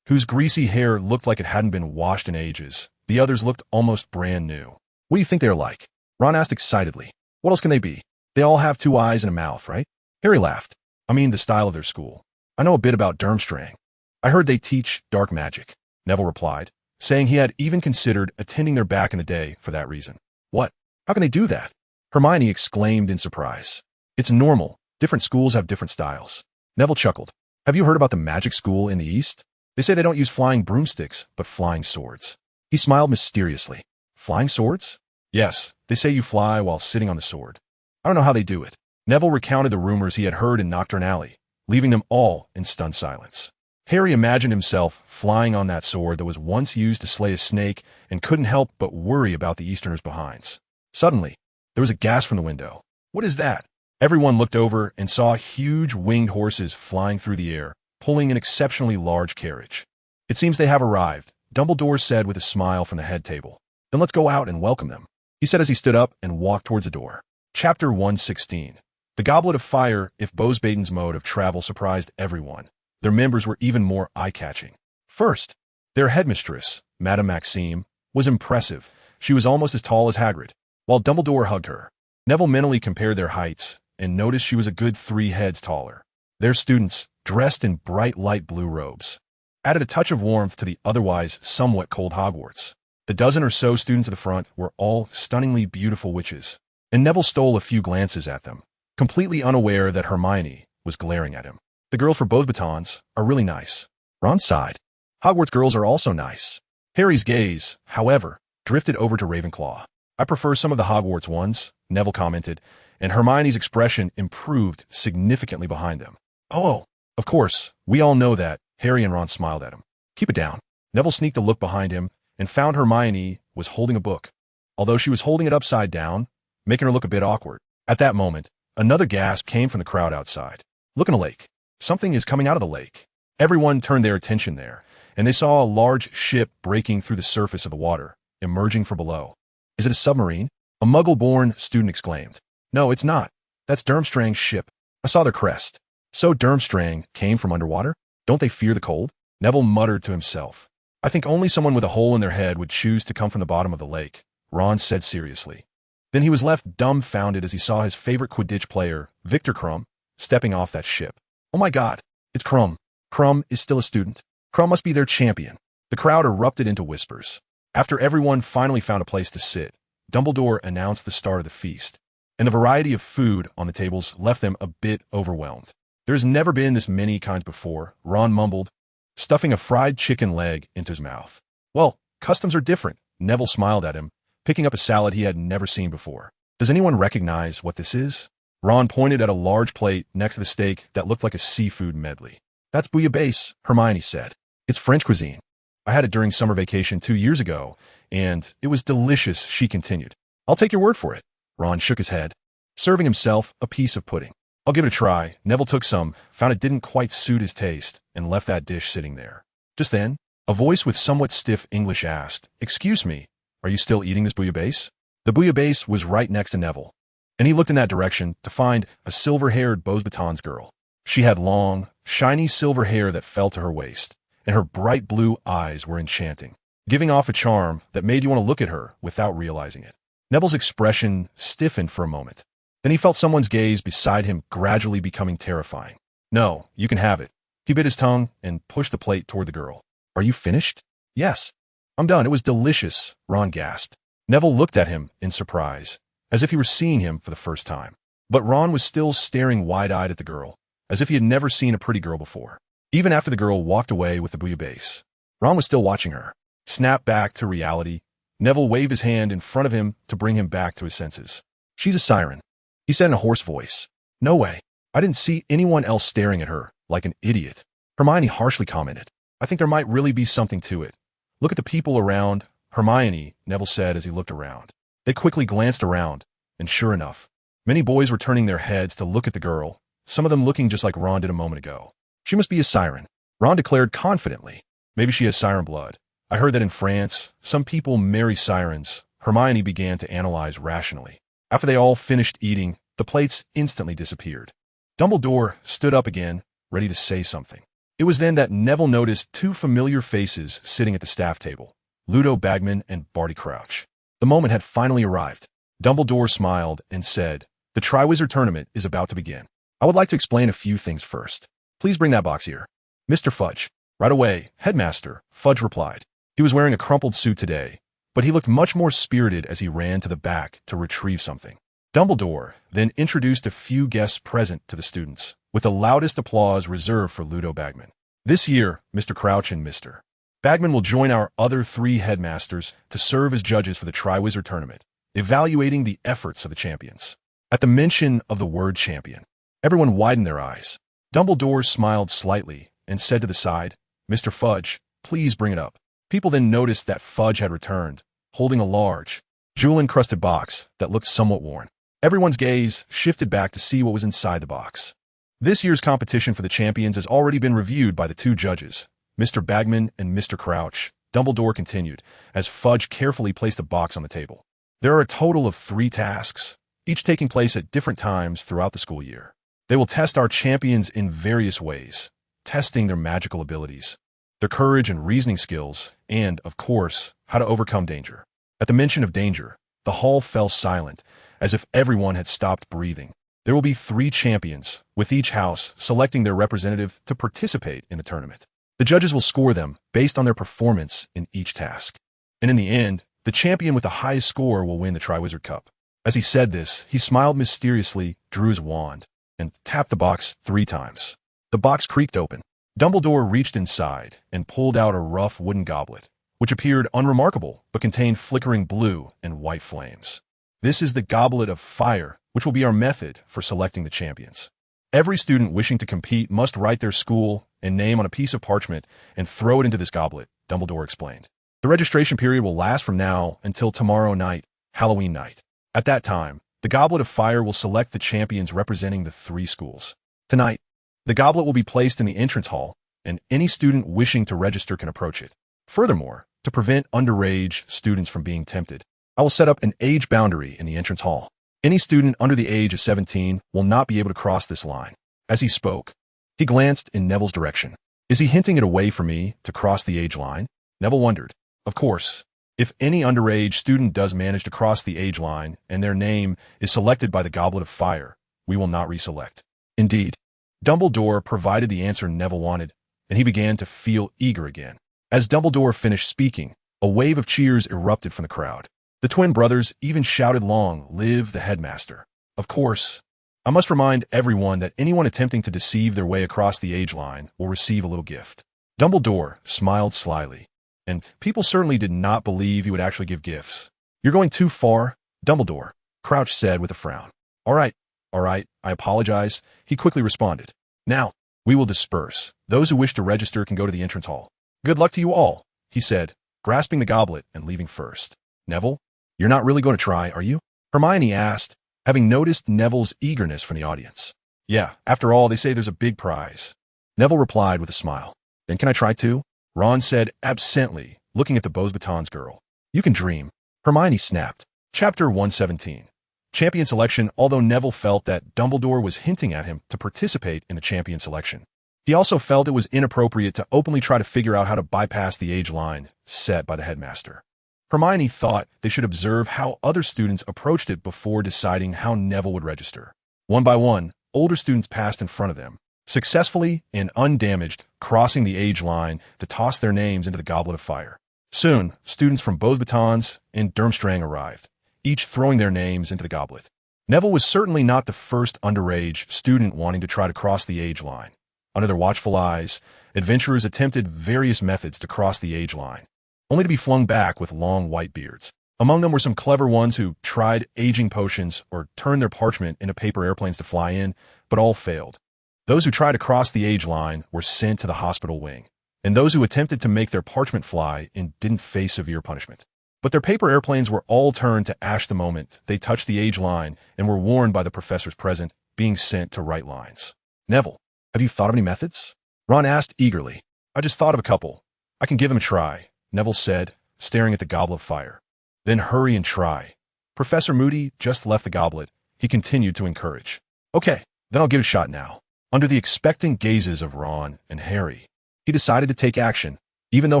whose greasy hair looked like it hadn't been washed in ages. The others looked almost brand new. What do you think they're like? Ron asked excitedly. What else can they be? They all have 2 eyes and a mouth, right? Harry laughed. I mean the style of their school. I know a bit about Durmstrang. I heard they teach dark magic, Neville replied, saying he had even considered attending there back in the day for that reason. What? How can they do that? Hermione exclaimed in surprise. It's normal. Different schools have different styles. Neville chuckled. Have you heard about the magic school in the East? They say they don't use flying broomsticks, but flying swords. He smiled mysteriously. Flying swords? Yes, they say you fly while sitting on the sword. I don't know how they do it. Neville recounted the rumors he had heard in Knockturn Alley, leaving them all in stunned silence. Harry imagined himself flying on that sword that was once used to slay a snake and couldn't help but worry about the Easterners' behinds. Suddenly, there was a gasp from the window. What is that? Everyone looked over and saw huge winged horses flying through the air, pulling an exceptionally large carriage. It seems they have arrived, Dumbledore said with a smile from the head table. Then let's go out and welcome them, he said as he stood up and walked towards the door. Chapter 116. The Goblet of Fire. If Beauxbaton's mode of travel surprised everyone, their members were even more eye-catching. First, their headmistress, Madame Maxime, was impressive. She was almost as tall as Hagrid, while Dumbledore hugged her. Neville mentally compared their heights and noticed she was a good 3 heads taller. Their students, dressed in bright light blue robes, added a touch of warmth to the otherwise somewhat cold Hogwarts. The dozen or so students at the front were all stunningly beautiful witches, and Neville stole a few glances at them, completely unaware that Hermione was glaring at him. The girls for both batons are really nice. Ron sighed. Hogwarts girls are also nice. Harry's gaze, however, drifted over to Ravenclaw. I prefer some of the Hogwarts ones, Neville commented, and Hermione's expression improved significantly behind them. Oh, of course, we all know that, Harry and Ron smiled at him. Keep it down. Neville sneaked a look behind him and found Hermione was holding a book, although she was holding it upside down, making her look a bit awkward. At that moment, another gasp came from the crowd outside. Look in the lake. Something is coming out of the lake. Everyone turned their attention there, and they saw a large ship breaking through the surface of the water, emerging from below. Is it a submarine? A Muggle-born student exclaimed. No, it's not. That's Durmstrang's ship. I saw their crest. So Durmstrang came from underwater? Don't they fear the cold? Neville muttered to himself. I think only someone with a hole in their head would choose to come from the bottom of the lake, Ron said seriously. Then he was left dumbfounded as he saw his favorite Quidditch player, Victor Crumb, stepping off that ship. Oh my God, it's Crumb. Crumb is still a student. Crumb must be their champion. The crowd erupted into whispers. After everyone finally found a place to sit, Dumbledore announced the start of the feast, and the variety of food on the tables left them a bit overwhelmed. There's never been this many kinds before, Ron mumbled, stuffing a fried chicken leg into his mouth. Well, customs are different, Neville smiled at him, picking up a salad he had never seen before. Does anyone recognize what this is? Ron pointed at a large plate next to the steak that looked like a seafood medley. That's bouillabaisse, Hermione said. It's French cuisine. I had it during summer vacation 2 years ago, and it was delicious, she continued. I'll take your word for it. Ron shook his head, serving himself a piece of pudding. I'll give it a try. Neville took some, found it didn't quite suit his taste, and left that dish sitting there. Just then, a voice with somewhat stiff English asked, Excuse me, are you still eating this bouillabaisse? The bouillabaisse was right next to Neville, and he looked in that direction to find a silver-haired Beauxbatons girl. She had long, shiny silver hair that fell to her waist, and her bright blue eyes were enchanting, giving off a charm that made you want to look at her without realizing it. Neville's expression stiffened for a moment. Then he felt someone's gaze beside him gradually becoming terrifying. No, you can have it. He bit his tongue and pushed the plate toward the girl. Are you finished? Yes. I'm done. It was delicious, Ron gasped. Neville looked at him in surprise, as if he were seeing him for the first time. But Ron was still staring wide-eyed at the girl, as if he had never seen a pretty girl before. Even after the girl walked away with the bouillabaisse, Ron was still watching her. Snapped back to reality, Neville waved his hand in front of him to bring him back to his senses. She's a siren, he said in a hoarse voice. No way. I didn't see anyone else staring at her like an idiot. Hermione harshly commented. I think there might really be something to it. Look at the people around. Hermione, Neville said as he looked around. They quickly glanced around, and sure enough, many boys were turning their heads to look at the girl, some of them looking just like Ron did a moment ago. She must be a siren, Ron declared confidently. Maybe she has siren blood. I heard that in France, some people marry sirens. Hermione began to analyze rationally. After they all finished eating, the plates instantly disappeared. Dumbledore stood up again, ready to say something. It was then that Neville noticed two familiar faces sitting at the staff table, Ludo Bagman and Barty Crouch. The moment had finally arrived. Dumbledore smiled and said, The Triwizard Tournament is about to begin. I would like to explain a few things first. Please bring that box here. Mr. Fudge. Right away, Headmaster, Fudge replied. He was wearing a crumpled suit today, but he looked much more spirited as he ran to the back to retrieve something. Dumbledore then introduced a few guests present to the students, with the loudest applause reserved for Ludo Bagman. This year, Mr. Crouch and Mr. Bagman will join our other 3 headmasters to serve as judges for the Triwizard Tournament, evaluating the efforts of the champions. At the mention of the word champion, everyone widened their eyes. Dumbledore smiled slightly and said to the side, Mr. Fudge, please bring it up. People then noticed that Fudge had returned, holding a large, jewel-encrusted box that looked somewhat worn. Everyone's gaze shifted back to see what was inside the box. This year's competition for the champions has already been reviewed by the 2 judges, Mr. Bagman and Mr. Crouch, Dumbledore continued, as Fudge carefully placed the box on the table. There are a total of 3 tasks, each taking place at different times throughout the school year. They will test our champions in various ways, testing their magical abilities, their courage and reasoning skills, and, of course, how to overcome danger. At the mention of danger, the hall fell silent, as if everyone had stopped breathing. There will be 3 champions, with each house selecting their representative to participate in the tournament. The judges will score them based on their performance in each task. And in the end, the champion with the highest score will win the Triwizard Cup. As he said this, he smiled mysteriously, drew his wand, and tapped the box 3 times. The box creaked open. Dumbledore reached inside and pulled out a rough wooden goblet, which appeared unremarkable but contained flickering blue and white flames. This is the Goblet of Fire, which will be our method for selecting the champions. Every student wishing to compete must write their school and name on a piece of parchment and throw it into this goblet, Dumbledore explained. The registration period will last from now until tomorrow night, Halloween night. At that time, the Goblet of Fire will select the champions representing the 3 schools. Tonight, the goblet will be placed in the entrance hall, and any student wishing to register can approach it. Furthermore, to prevent underage students from being tempted, I will set up an age boundary in the entrance hall. Any student under the age of 17 will not be able to cross this line. As he spoke, he glanced in Neville's direction. Is he hinting it away for me to cross the age line? Neville wondered. Of course, if any underage student does manage to cross the age line and their name is selected by the Goblet of Fire, we will not reselect. Indeed, Dumbledore provided the answer Neville wanted, and he began to feel eager again. As Dumbledore finished speaking, a wave of cheers erupted from the crowd. The twin brothers even shouted, "Long live the headmaster." Of course, I must remind everyone that anyone attempting to deceive their way across the age line will receive a little gift. Dumbledore smiled slyly, and people certainly did not believe he would actually give gifts. "You're going too far, Dumbledore," Crouch said with a frown. All right, I apologize," he quickly responded. "Now, we will disperse. Those who wish to register can go to the entrance hall." "Good luck to you all," he said, grasping the goblet and leaving first. "Neville, you're not really going to try, are you?" Hermione asked, having noticed Neville's eagerness from the audience. "Yeah, after all, they say there's a big prize." Neville replied with a smile. "Then can I try too?" Ron said absently, looking at the boy.Iven's girl. "You can dream," Hermione snapped. Chapter 117. Champion Selection. Although Neville felt that Dumbledore was hinting at him to participate in the champion selection, he also felt it was inappropriate to openly try to figure out how to bypass the age line set by the headmaster. Hermione thought they should observe how other students approached it before deciding how Neville would register. One by one, older students passed in front of them, successfully and undamaged, crossing the age line to toss their names into the Goblet of Fire. Soon, students from boy.Iven's and Durmstrang arrived, each throwing their names into the goblet. Neville was certainly not the first underage student wanting to try to cross the age line. Under their watchful eyes, adventurers attempted various methods to cross the age line, only to be flung back with long white beards. Among them were some clever ones who tried aging potions or turned their parchment into paper airplanes to fly in, but all failed. Those who tried to cross the age line were sent to the hospital wing, and those who attempted to make their parchment fly and didn't face severe punishment. But their paper airplanes were all turned to ash the moment they touched the age line and were warned by the professors present, being sent to write lines. "Neville, have you thought of any methods?" Ron asked eagerly. "I just thought of a couple. I can give them a try," Neville said, staring at the Goblet of Fire. "Then hurry and try." Professor Moody just left the goblet. He continued to encourage. "Okay, then I'll give it a shot now." Under the expectant gazes of Ron and Harry, he decided to take action, even though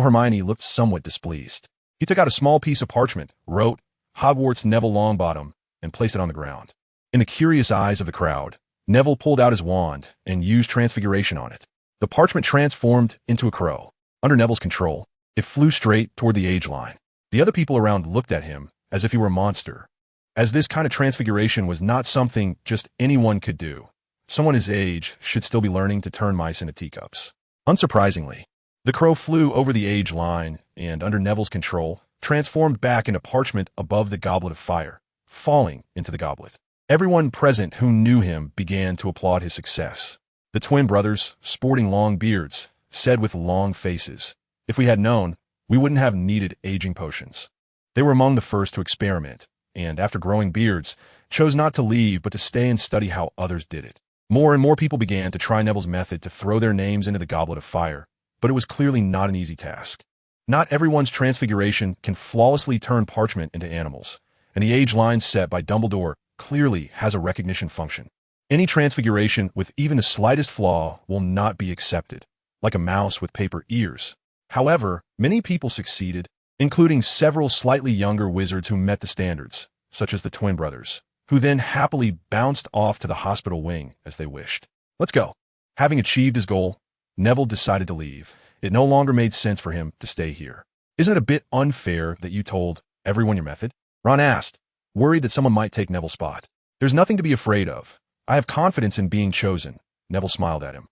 Hermione looked somewhat displeased. He took out a small piece of parchment, wrote, "Hogwarts Neville Longbottom," and placed it on the ground. In the curious eyes of the crowd, Neville pulled out his wand and used transfiguration on it. The parchment transformed into a crow. Under Neville's control, it flew straight toward the age line. The other people around looked at him as if he were a monster, as this kind of transfiguration was not something just anyone could do. Someone his age should still be learning to turn mice into teacups. Unsurprisingly, the crow flew over the age line and, under Neville's control, transformed back into parchment above the Goblet of Fire, falling into the goblet. Everyone present who knew him began to applaud his success. The twin brothers, sporting long beards, said with long faces, "If we had known, we wouldn't have needed aging potions." They were among the first to experiment, and after growing beards, chose not to leave but to stay and study how others did it. More and more people began to try Neville's method to throw their names into the Goblet of Fire, but it was clearly not an easy task. Not everyone's transfiguration can flawlessly turn parchment into animals, and the age line set by Dumbledore clearly has a recognition function. Any transfiguration with even the slightest flaw will not be accepted, like a mouse with paper ears. However, many people succeeded, including several slightly younger wizards who met the standards, such as the twin brothers, who then happily bounced off to the hospital wing as they wished. "Let's go." Having achieved his goal, Neville decided to leave. It no longer made sense for him to stay here. Isn't it a bit unfair that you told everyone your method? Ron asked, worried that someone might take Neville's spot. There's nothing to be afraid of. I have confidence in being chosen. Neville smiled at him.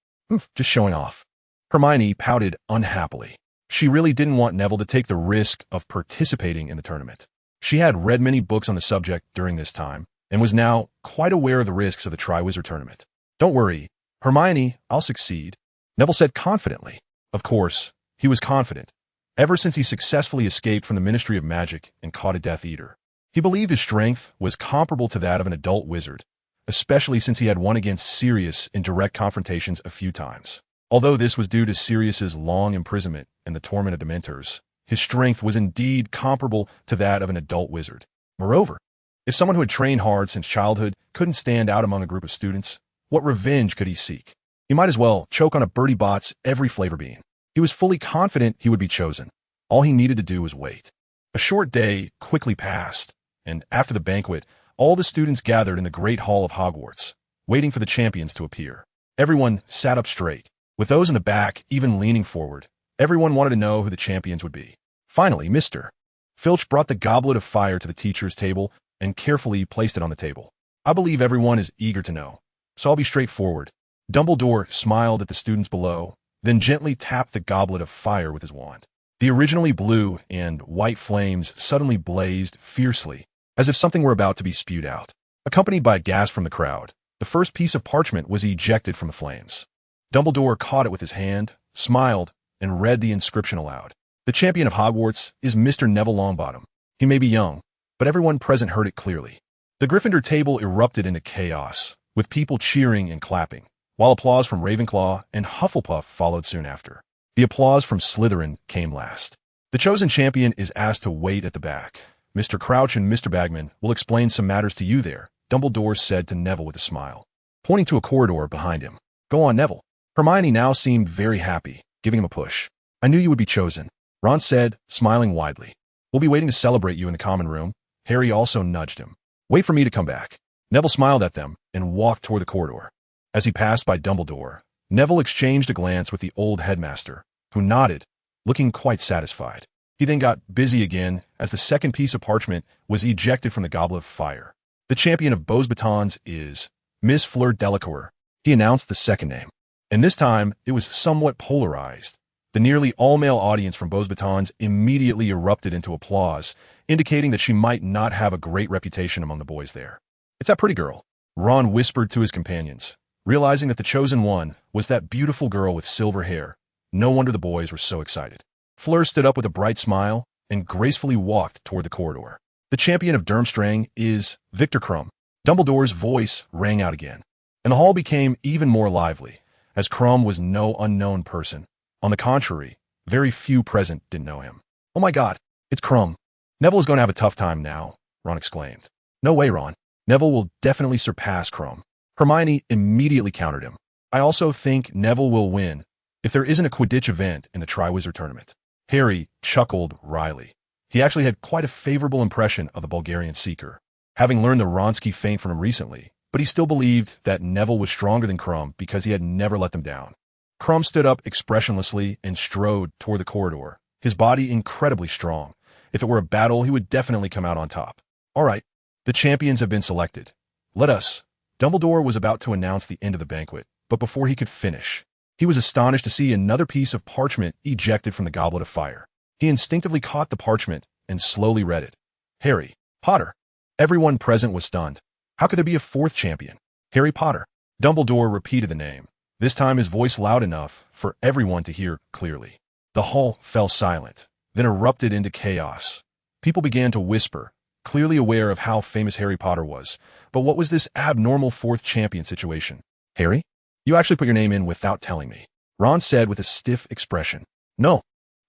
Just showing off. Hermione pouted unhappily. She really didn't want Neville to take the risk of participating in the tournament. She had read many books on the subject during this time, and was now quite aware of the risks of the Triwizard Tournament. Don't worry, Hermione, I'll succeed, Neville said confidently. Of course, he was confident, ever since he successfully escaped from the Ministry of Magic and caught a Death Eater. He believed his strength was comparable to that of an adult wizard, especially since he had won against Sirius in direct confrontations a few times. Although this was due to Sirius's long imprisonment and the torment of Dementors, his strength was indeed comparable to that of an adult wizard. Moreover, if someone who had trained hard since childhood couldn't stand out among a group of students, what revenge could he seek? He might as well choke on a Bertie Bott's every flavor bean. He was fully confident he would be chosen. All he needed to do was wait. A short day quickly passed, and after the banquet, all the students gathered in the Great Hall of Hogwarts, waiting for the champions to appear. Everyone sat up straight, with those in the back even leaning forward. Everyone wanted to know who the champions would be. Finally, Mr. Filch brought the goblet of fire to the teacher's table and carefully placed it on the table. I believe everyone is eager to know, so I'll be straightforward. Dumbledore smiled at the students below, then gently tapped the goblet of fire with his wand. The originally blue and white flames suddenly blazed fiercely, as if something were about to be spewed out. Accompanied by gasps from the crowd, the first piece of parchment was ejected from the flames. Dumbledore caught it with his hand, smiled, and read the inscription aloud. The champion of Hogwarts is Mr. Neville Longbottom. He may be young, but everyone present heard it clearly. The Gryffindor table erupted into chaos, with people cheering and clapping, while applause from Ravenclaw and Hufflepuff followed soon after. The applause from Slytherin came last. The chosen champion is asked to wait at the back. Mr. Crouch and Mr. Bagman will explain some matters to you there, Dumbledore said to Neville with a smile, pointing to a corridor behind him. Go on, Neville. Hermione now seemed very happy, giving him a push. I knew you would be chosen, Ron said, smiling widely. We'll be waiting to celebrate you in the common room. Harry also nudged him. Wait for me to come back. Neville smiled at them and walked toward the corridor. As he passed by Dumbledore, Neville exchanged a glance with the old headmaster, who nodded, looking quite satisfied. He then got busy again as the second piece of parchment was ejected from the goblet of fire. The champion of boys.Batons is Miss Fleur Delacour. He announced the second name. And this time, it was somewhat polarized. The nearly all-male audience from boys.Batons immediately erupted into applause, indicating that she might not have a great reputation among the boys there. It's that pretty girl, Ron whispered to his companions, realizing that the chosen one was that beautiful girl with silver hair. No wonder the boys were so excited. Fleur stood up with a bright smile and gracefully walked toward the corridor. The champion of Durmstrang is Victor Krum. Dumbledore's voice rang out again, and the hall became even more lively, as Krum was no unknown person. On the contrary, very few present didn't know him. Oh my God, it's Krum. Neville is going to have a tough time now, Ron exclaimed. No way, Ron. Neville will definitely surpass Krum. Hermione immediately countered him. I also think Neville will win if there isn't a Quidditch event in the Triwizard Tournament. Harry chuckled wryly. He actually had quite a favorable impression of the Bulgarian Seeker, having learned the Wronski feint from him recently, but he still believed that Neville was stronger than Krum because he had never let them down. Krum stood up expressionlessly and strode toward the corridor, his body incredibly strong. If it were a battle, he would definitely come out on top. All right, the champions have been selected. Let us. Dumbledore was about to announce the end of the banquet, but before he could finish, he was astonished to see another piece of parchment ejected from the goblet of fire. He instinctively caught the parchment and slowly read it. Harry Potter. Everyone present was stunned. How could there be a fourth champion? Harry Potter. Dumbledore repeated the name, this time his voice loud enough for everyone to hear clearly. The hall fell silent, then erupted into chaos. People began to whisper, clearly aware of how famous Harry Potter was. But what was this abnormal fourth champion situation? Harry? You actually put your name in without telling me, Ron said with a stiff expression. No,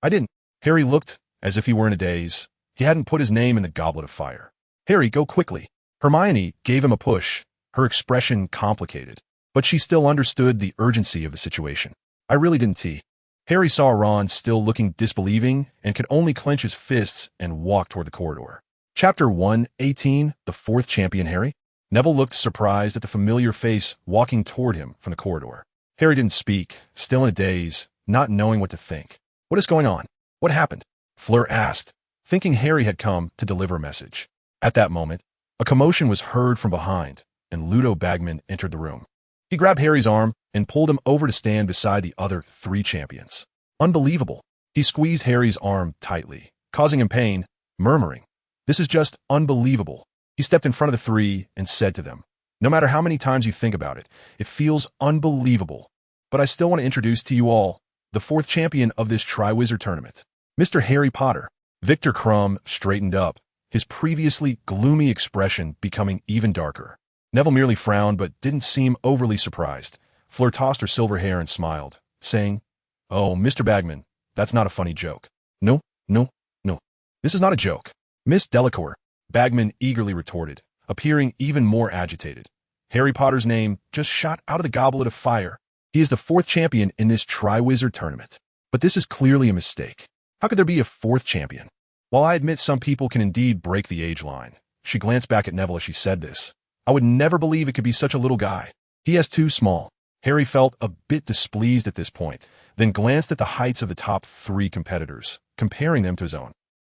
I didn't. Harry looked as if he were in a daze. He hadn't put his name in the goblet of fire. Harry, go quickly. Hermione gave him a push, her expression complicated, but she still understood the urgency of the situation. I really didn't. Harry saw Ron still looking disbelieving and could only clench his fists and walk toward the corridor. Chapter 118, The Fourth Champion Harry? Neville looked surprised at the familiar face walking toward him from the corridor. Harry didn't speak, still in a daze, not knowing what to think. What is going on? What happened? Fleur asked, thinking Harry had come to deliver a message. At that moment, a commotion was heard from behind, and Ludo Bagman entered the room. He grabbed Harry's arm and pulled him over to stand beside the other 3 champions. Unbelievable. He squeezed Harry's arm tightly, causing him pain, murmuring, "This is just unbelievable." He stepped in front of the 3 and said to them, "No matter how many times you think about it, it feels unbelievable. But I still want to introduce to you all the 4th champion of this Triwizard Tournament, Mr. Harry Potter." Victor Crumb straightened up, his previously gloomy expression becoming even darker. Neville merely frowned but didn't seem overly surprised. Fleur tossed her silver hair and smiled, saying, "Oh, Mr. Bagman, that's not a funny joke." No. This is not a joke, Miss Delacour," Bagman eagerly retorted, appearing even more agitated. "Harry Potter's name just shot out of the goblet of fire. He is the 4th champion in this Triwizard Tournament. But this is clearly a mistake. How could there be a 4th champion? While I admit some people can indeed break the age line," she glanced back at Neville as she said this, "I would never believe it could be such a little guy. He is too small." Harry felt a bit displeased at this point, then glanced at the heights of the top 3 competitors, comparing them to his own.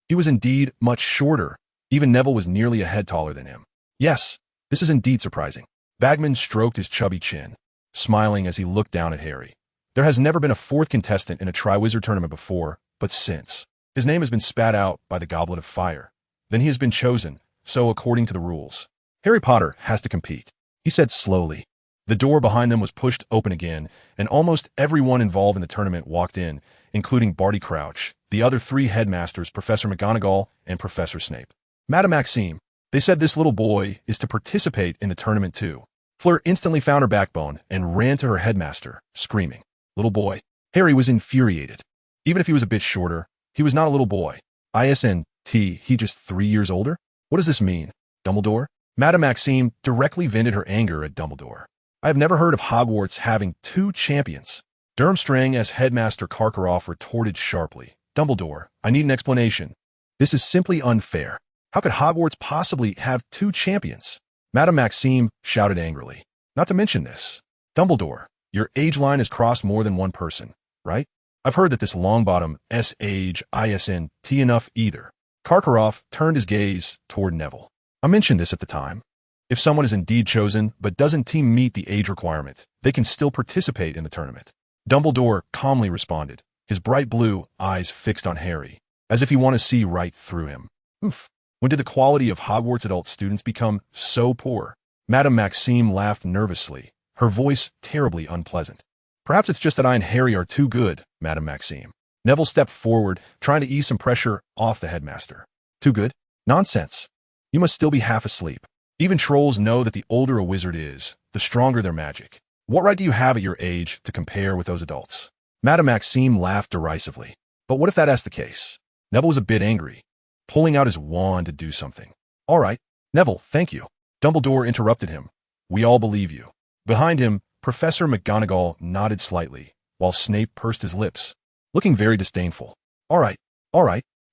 He was indeed much shorter. Even Neville was nearly a head taller than him. "Yes, this is indeed surprising." Bagman stroked his chubby chin, smiling as he looked down at Harry. "There has never been a 4th contestant in a Triwizard Tournament before, but since his name has been spat out by the Goblet of Fire, then he has been chosen, so according to the rules, Harry Potter has to compete," he said slowly. The door behind them was pushed open again, and almost everyone involved in the tournament walked in, including Barty Crouch, the other 3 headmasters, Professor McGonagall and Professor Snape. "Madame Maxime, they said this little boy is to participate in the tournament too." Fleur instantly found her backbone and ran to her headmaster, screaming, "Little boy." Harry was infuriated. Even if he was a bit shorter, he was not a little boy. Isn't he just 3 years older? What does this mean? Dumbledore? Madame Maxime directly vented her anger at Dumbledore. "I have never heard of Hogwarts having 2 champions. Durmstrang as Headmaster Karkaroff retorted sharply. "Dumbledore, I need an explanation. This is simply unfair. How could Hogwarts possibly have 2 champions?" Madame Maxime shouted angrily. "Not to mention this. Dumbledore, your age line has crossed more than one person, right? I've heard that this Longbottom's age isn't enough either." Karkaroff turned his gaze toward Neville. "I mentioned this at the time. If someone is indeed chosen but doesn't meet the age requirement, they can still participate in the tournament." Dumbledore calmly responded, his bright blue eyes fixed on Harry, as if he wanted to see right through him. "Oof. When did the quality of Hogwarts adult students become so poor?" Madame Maxime laughed nervously, her voice terribly unpleasant. "Perhaps it's just that I and Harry are too good, Madame Maxime." Neville stepped forward, trying to ease some pressure off the headmaster. "Too good? Nonsense. You must still be half asleep. Even trolls know that the older a wizard is, the stronger their magic. What right do you have at your age to compare with those adults?" Madame Maxime laughed derisively. "But what if that is the case?" Neville was a bit angry, pulling out his wand to do something. "All right, Neville, thank you." Dumbledore interrupted him. "We all believe you." Behind him, Professor McGonagall nodded slightly, while Snape pursed his lips, looking very disdainful. All right.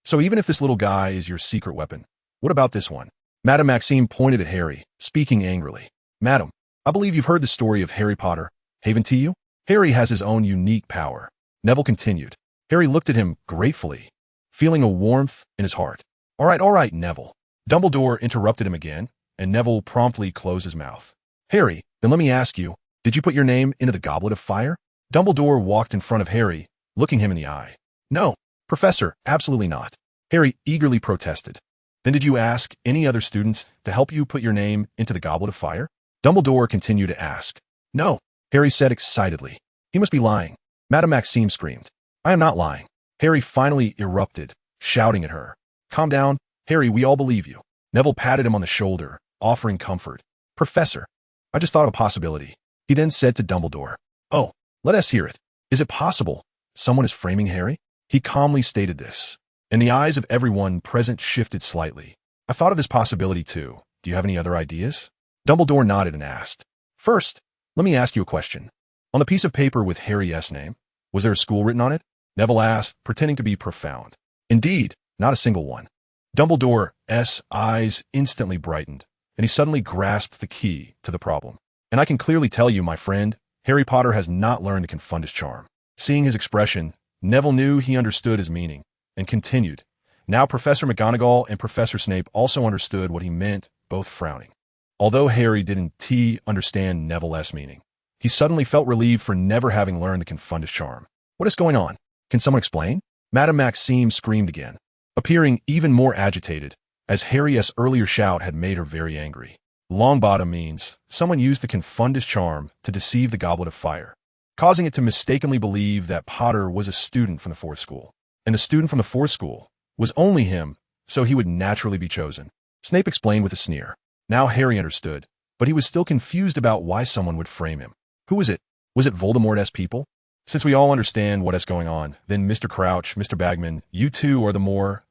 So even if this little guy is your secret weapon, what about this one?" Madame Maxime pointed at Harry, speaking angrily. "Madam, I believe you've heard the story of Harry Potter. Haven't you? Harry has his own unique power." Neville continued. Harry looked at him gratefully, feeling a warmth in his heart. All right, Neville." Dumbledore interrupted him again, and Neville promptly closed his mouth. "Harry, then let me ask you, did you put your name into the Goblet of Fire?" Dumbledore walked in front of Harry, looking him in the eye. "No, Professor, absolutely not." Harry eagerly protested. "Then did you ask any other students to help you put your name into the Goblet of Fire?" Dumbledore continued to ask. "No," Harry said excitedly. "He must be lying." Madame Maxime screamed. "I am not lying." Harry finally erupted, shouting at her. "Calm down, Harry, we all believe you." Neville patted him on the shoulder, offering comfort. "Professor, I just thought of a possibility." He then said to Dumbledore, "Oh, let us hear it. Is it possible someone is framing Harry?" He calmly stated this, and the eyes of everyone present shifted slightly. "I thought of this possibility too. Do you have any other ideas?" Dumbledore nodded and asked, "First, let me ask you a question. On the piece of paper with Harry's name, was there a school written on it?" Neville asked, pretending to be profound. "Indeed, not a single one." Dumbledore's eyes instantly brightened, and he suddenly grasped the key to the problem. "And I can clearly tell you, my friend, Harry Potter has not learned the Confundus charm." Seeing his expression, Neville knew he understood his meaning, and continued. Now Professor McGonagall and Professor Snape also understood what he meant, both frowning. Although Harry didn't understand Neville's meaning, he suddenly felt relieved for never having learned the Confundus charm. What is going on? Can someone explain? Madame Maxime screamed again, appearing even more agitated, as Harry's earlier shout had made her very angry. Longbottom means someone used the Confundus charm to deceive the Goblet of Fire, causing it to mistakenly believe that Potter was a student from the fourth school. And the student from the fourth school was only him, so he would naturally be chosen. Snape explained with a sneer. Now Harry understood, but he was still confused about why someone would frame him. Who was it? Was it Voldemort's people? Since we all understand what is going on, then Mr. Crouch, Mr. Bagman, you two are the more,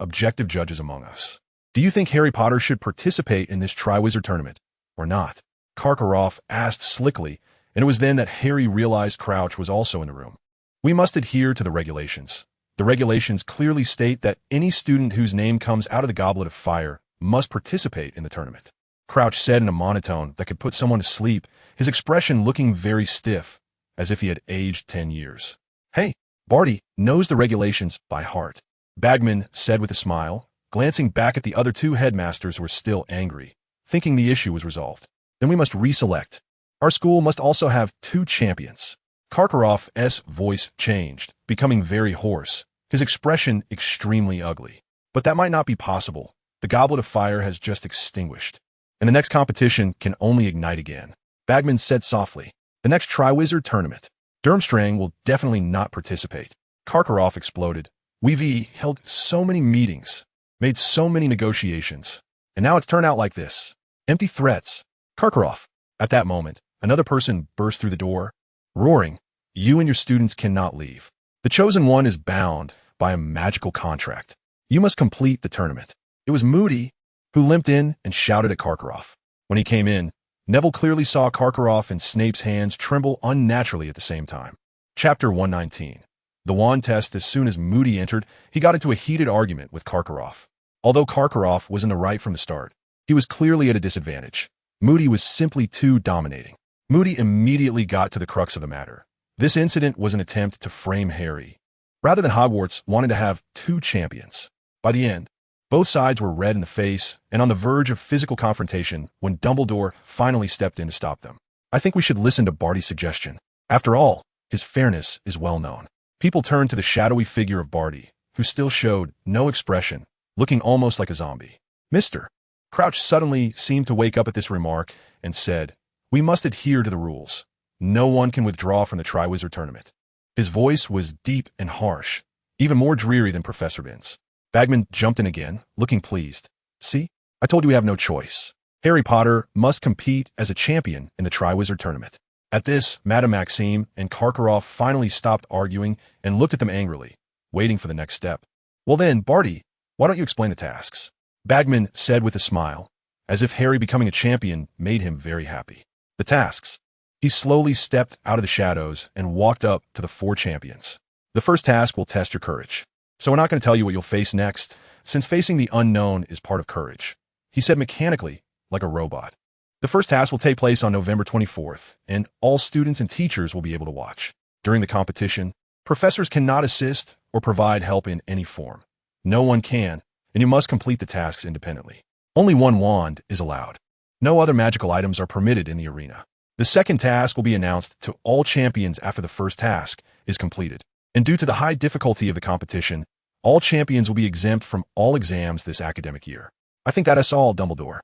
objective judges among us. Do you think Harry Potter should participate in this Triwizard Tournament, or not? Karkaroff asked slickly, and it was then that Harry realized Crouch was also in the room. We must adhere to the regulations. The regulations clearly state that any student whose name comes out of the Goblet of Fire must participate in the tournament. Crouch said in a monotone that could put someone to sleep, his expression looking very stiff, as if he had aged 10 years. Hey, Barty knows the regulations by heart, Bagman said with a smile, glancing back at the other two headmasters who were still angry, thinking the issue was resolved. Then we must reselect. Our school must also have 2 champions. Karkaroff's voice changed, becoming very hoarse, his expression extremely ugly. But that might not be possible. The Goblet of Fire has just extinguished, and the next competition can only ignite again. Bagman said softly, the next Triwizard Tournament. Durmstrang will definitely not participate. Karkaroff exploded. We've held so many meetings, made so many negotiations, and now it's turned out like this. Empty threats. Karkaroff. At that moment, another person burst through the door, roaring, you and your students cannot leave. The chosen one is bound by a magical contract. You must complete the tournament. It was Moody who limped in and shouted at Karkaroff. When he came in, Neville clearly saw Karkaroff and Snape's hands tremble unnaturally at the same time. Chapter 119. The wand test. As soon as Moody entered, he got into a heated argument with Karkaroff. Although Karkaroff was in the right from the start, he was clearly at a disadvantage. Moody was simply too dominating. Moody immediately got to the crux of the matter. This incident was an attempt to frame Harry, rather than Hogwarts wanting to have 2 champions. By the end, both sides were red in the face and on the verge of physical confrontation when Dumbledore finally stepped in to stop them. I think we should listen to Barty's suggestion. After all, his fairness is well known. People turned to the shadowy figure of Barty, who still showed no expression, looking almost like a zombie. Mr. Crouch suddenly seemed to wake up at this remark and said, we must adhere to the rules. No one can withdraw from the Triwizard Tournament. His voice was deep and harsh, even more dreary than Professor Binns. Bagman jumped in again, looking pleased. See, I told you we have no choice. Harry Potter must compete as a champion in the Triwizard Tournament. At this, Madame Maxime and Karkaroff finally stopped arguing and looked at them angrily, waiting for the next step. Well then, Barty, why don't you explain the tasks? Bagman said with a smile, as if Harry becoming a champion made him very happy. The tasks. He slowly stepped out of the shadows and walked up to the 4 champions. The first task will test your courage. So we're not going to tell you what you'll face next, since facing the unknown is part of courage. He said mechanically, like a robot. The first task will take place on November 24th, and all students and teachers will be able to watch. During the competition, professors cannot assist or provide help in any form. No one can, and you must complete the tasks independently. Only 1 wand is allowed. No other magical items are permitted in the arena. The second task will be announced to all champions after the first task is completed. And due to the high difficulty of the competition, all champions will be exempt from all exams this academic year. I think that is all, Dumbledore.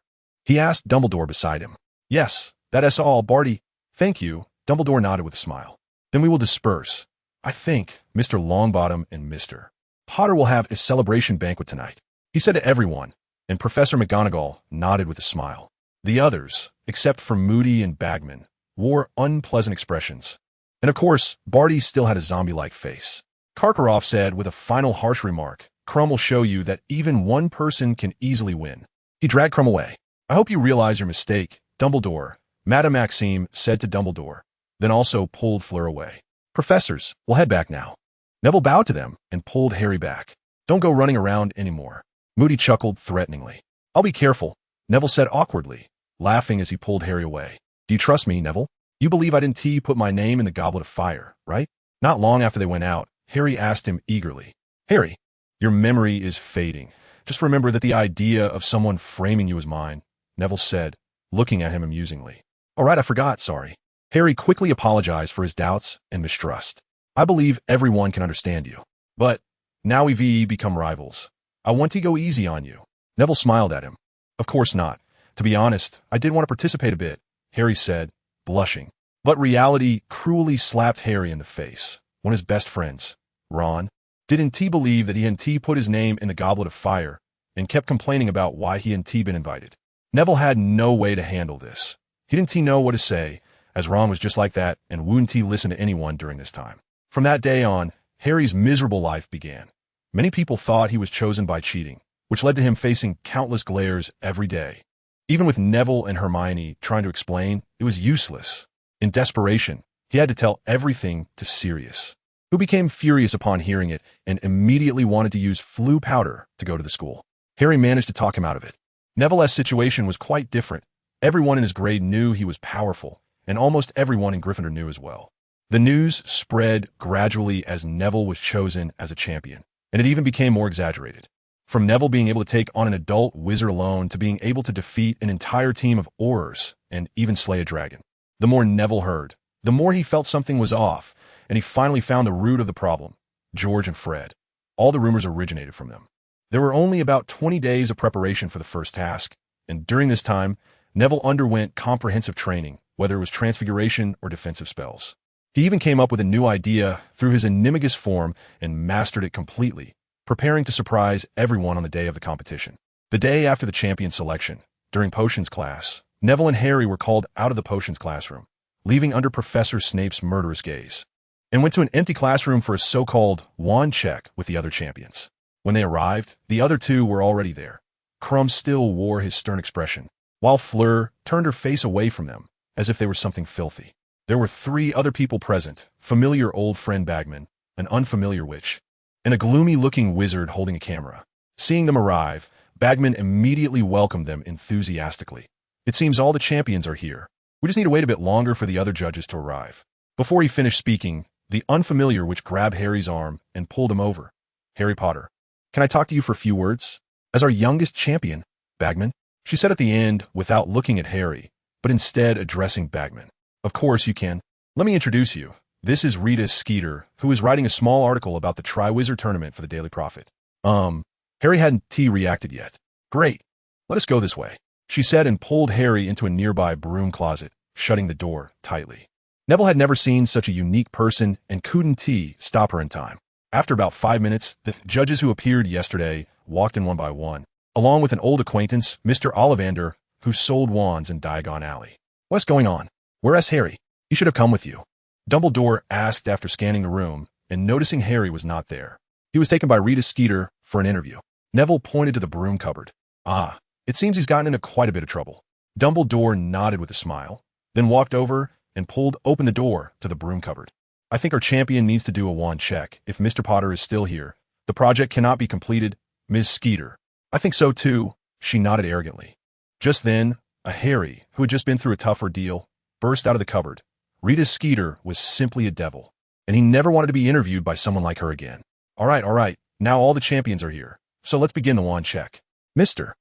He asked Dumbledore beside him. Yes, that is all, Barty. Thank you. Dumbledore nodded with a smile. Then we will disperse. I think Mr. Longbottom and Mr. Potter will have a celebration banquet tonight, he said to everyone, and Professor McGonagall nodded with a smile. The others, except for Moody and Bagman, wore unpleasant expressions. And of course, Barty still had a zombie-like face. Karkaroff said with a final harsh remark, Crumb will show you that even one person can easily win. He dragged Crumb away. I hope you realize your mistake, Dumbledore, Madame Maxime said to Dumbledore, then also pulled Fleur away. Professors, we'll head back now. Neville bowed to them and pulled Harry back. Don't go running around anymore. Moody chuckled threateningly. I'll be careful, Neville said awkwardly, laughing as he pulled Harry away. Do you trust me, Neville? You believe I didn't put my name in the Goblet of Fire, right? Not long after they went out, Harry asked him eagerly, Harry, your memory is fading. Just remember that the idea of someone framing you as mine, Neville said, looking at him amusingly. All right, I forgot, sorry. Harry quickly apologized for his doubts and mistrust. I believe everyone can understand you. But now we've become rivals. I want to go easy on you. Neville smiled at him. Of course not. To be honest, I did want to participate a bit, Harry said, blushing. But reality cruelly slapped Harry in the face. One of his best friends, Ron, didn't he believe that he hadn't put his name in the goblet of fire and kept complaining about why he hadn't been invited. Neville had no way to handle this. He didn't know what to say, as Ron was just like that and wouldn't listen to anyone during this time. From that day on, Harry's miserable life began. Many people thought he was chosen by cheating, which led to him facing countless glares every day. Even with Neville and Hermione trying to explain, it was useless. In desperation, he had to tell everything to Sirius, who became furious upon hearing it and immediately wanted to use flu powder to go to the school. Harry managed to talk him out of it. Neville's situation was quite different. Everyone in his grade knew he was powerful, and almost everyone in Gryffindor knew as well. The news spread gradually as Neville was chosen as a champion, and it even became more exaggerated. From Neville being able to take on an adult wizard alone to being able to defeat an entire team of Aurors and even slay a dragon. The more Neville heard, the more he felt something was off, and he finally found the root of the problem, George and Fred. All the rumors originated from them. There were only about 20 days of preparation for the first task, and during this time, Neville underwent comprehensive training, whether it was transfiguration or defensive spells. He even came up with a new idea through his animagus form and mastered it completely, preparing to surprise everyone on the day of the competition. The day after the champion selection, during potions class, Neville and Harry were called out of the potions classroom, leaving under Professor Snape's murderous gaze, and went to an empty classroom for a so-called wand check with the other champions. When they arrived, the other two were already there. Krum still wore his stern expression, while Fleur turned her face away from them, as if they were something filthy. There were 3 other people present, familiar old friend Bagman, an unfamiliar witch, and a gloomy-looking wizard holding a camera. Seeing them arrive, Bagman immediately welcomed them enthusiastically. It seems all the champions are here. We just need to wait a bit longer for the other judges to arrive. Before he finished speaking, the unfamiliar witch grabbed Harry's arm and pulled him over. Harry Potter, can I talk to you for a few words? As our youngest champion, Bagman, she said at the end without looking at Harry, but instead addressing Bagman. Of course you can. Let me introduce you. This is Rita Skeeter, who is writing a small article about the Triwizard Tournament for the Daily Prophet. Harry hadn't reacted yet. Great. Let us go this way, she said and pulled Harry into a nearby broom closet, shutting the door tightly. Neville had never seen such a unique person and couldn't stop her in time. After about 5 minutes, the judges who appeared yesterday walked in one by one, along with an old acquaintance, Mr. Ollivander, who sold wands in Diagon Alley. What's going on? Where's Harry? He should have come with you, Dumbledore asked after scanning the room and noticing Harry was not there. He was taken by Rita Skeeter for an interview. Neville pointed to the broom cupboard. Ah, it seems he's gotten into quite a bit of trouble. Dumbledore nodded with a smile, then walked over and pulled open the door to the broom cupboard. I think our champion needs to do a wand check. If Mr. Potter is still here, the project cannot be completed, Ms. Skeeter. I think so too, she nodded arrogantly. Just then, a Harry, who had just been through a tough ordeal, burst out of the cupboard. Rita Skeeter was simply a devil, and he never wanted to be interviewed by someone like her again. All right, now all the champions are here, so let's begin the wand check. Mr.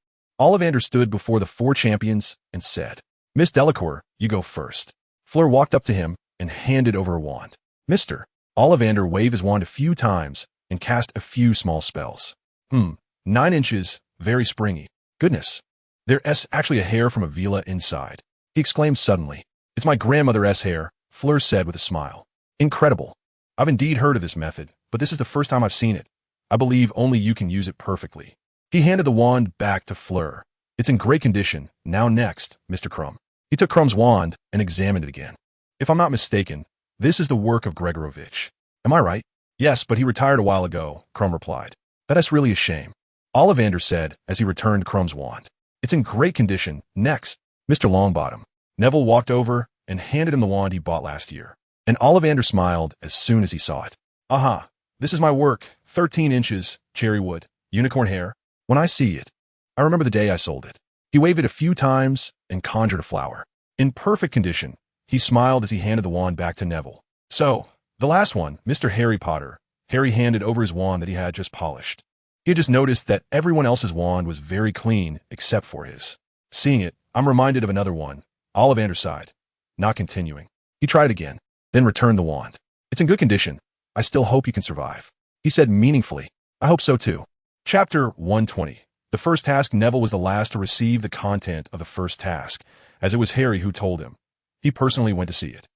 Ollivander stood before the 4 champions and said, Miss Delacour, you go first. Fleur walked up to him and handed over a wand. Mr. Ollivander waved his wand a few times and cast a few small spells. 9 inches, very springy. Goodness, there's actually a hair from a villa inside, he exclaimed suddenly. It's my grandmother's hair, Fleur said with a smile. Incredible. I've indeed heard of this method, but this is the first time I've seen it. I believe only you can use it perfectly. He handed the wand back to Fleur. It's in great condition. Now next, Mr. Krum. He took Krum's wand and examined it again. If I'm not mistaken, this is the work of Gregorovitch. Am I right? Yes, but he retired a while ago, Krum replied. That is really a shame, Ollivander said as he returned Krum's wand. It's in great condition. Next, Mr. Longbottom. Neville walked over and handed him the wand he bought last year. And Ollivander smiled as soon as he saw it. Aha, this is my work, 13 inches, cherry wood, unicorn hair. When I see it, I remember the day I sold it. He waved it a few times and conjured a flower. In perfect condition, he smiled as he handed the wand back to Neville. So, the last one, Mr. Harry Potter, Harry handed over his wand that he had just polished. He had just noticed that everyone else's wand was very clean except for his. Seeing it, I'm reminded of another one. Ollivander sighed, not continuing. He tried again, then returned the wand. It's in good condition. I still hope you can survive. He said meaningfully. I hope so too. Chapter 120. The first task. Neville was the last to receive the content of the first task, as it was Harry who told him. He personally went to see it.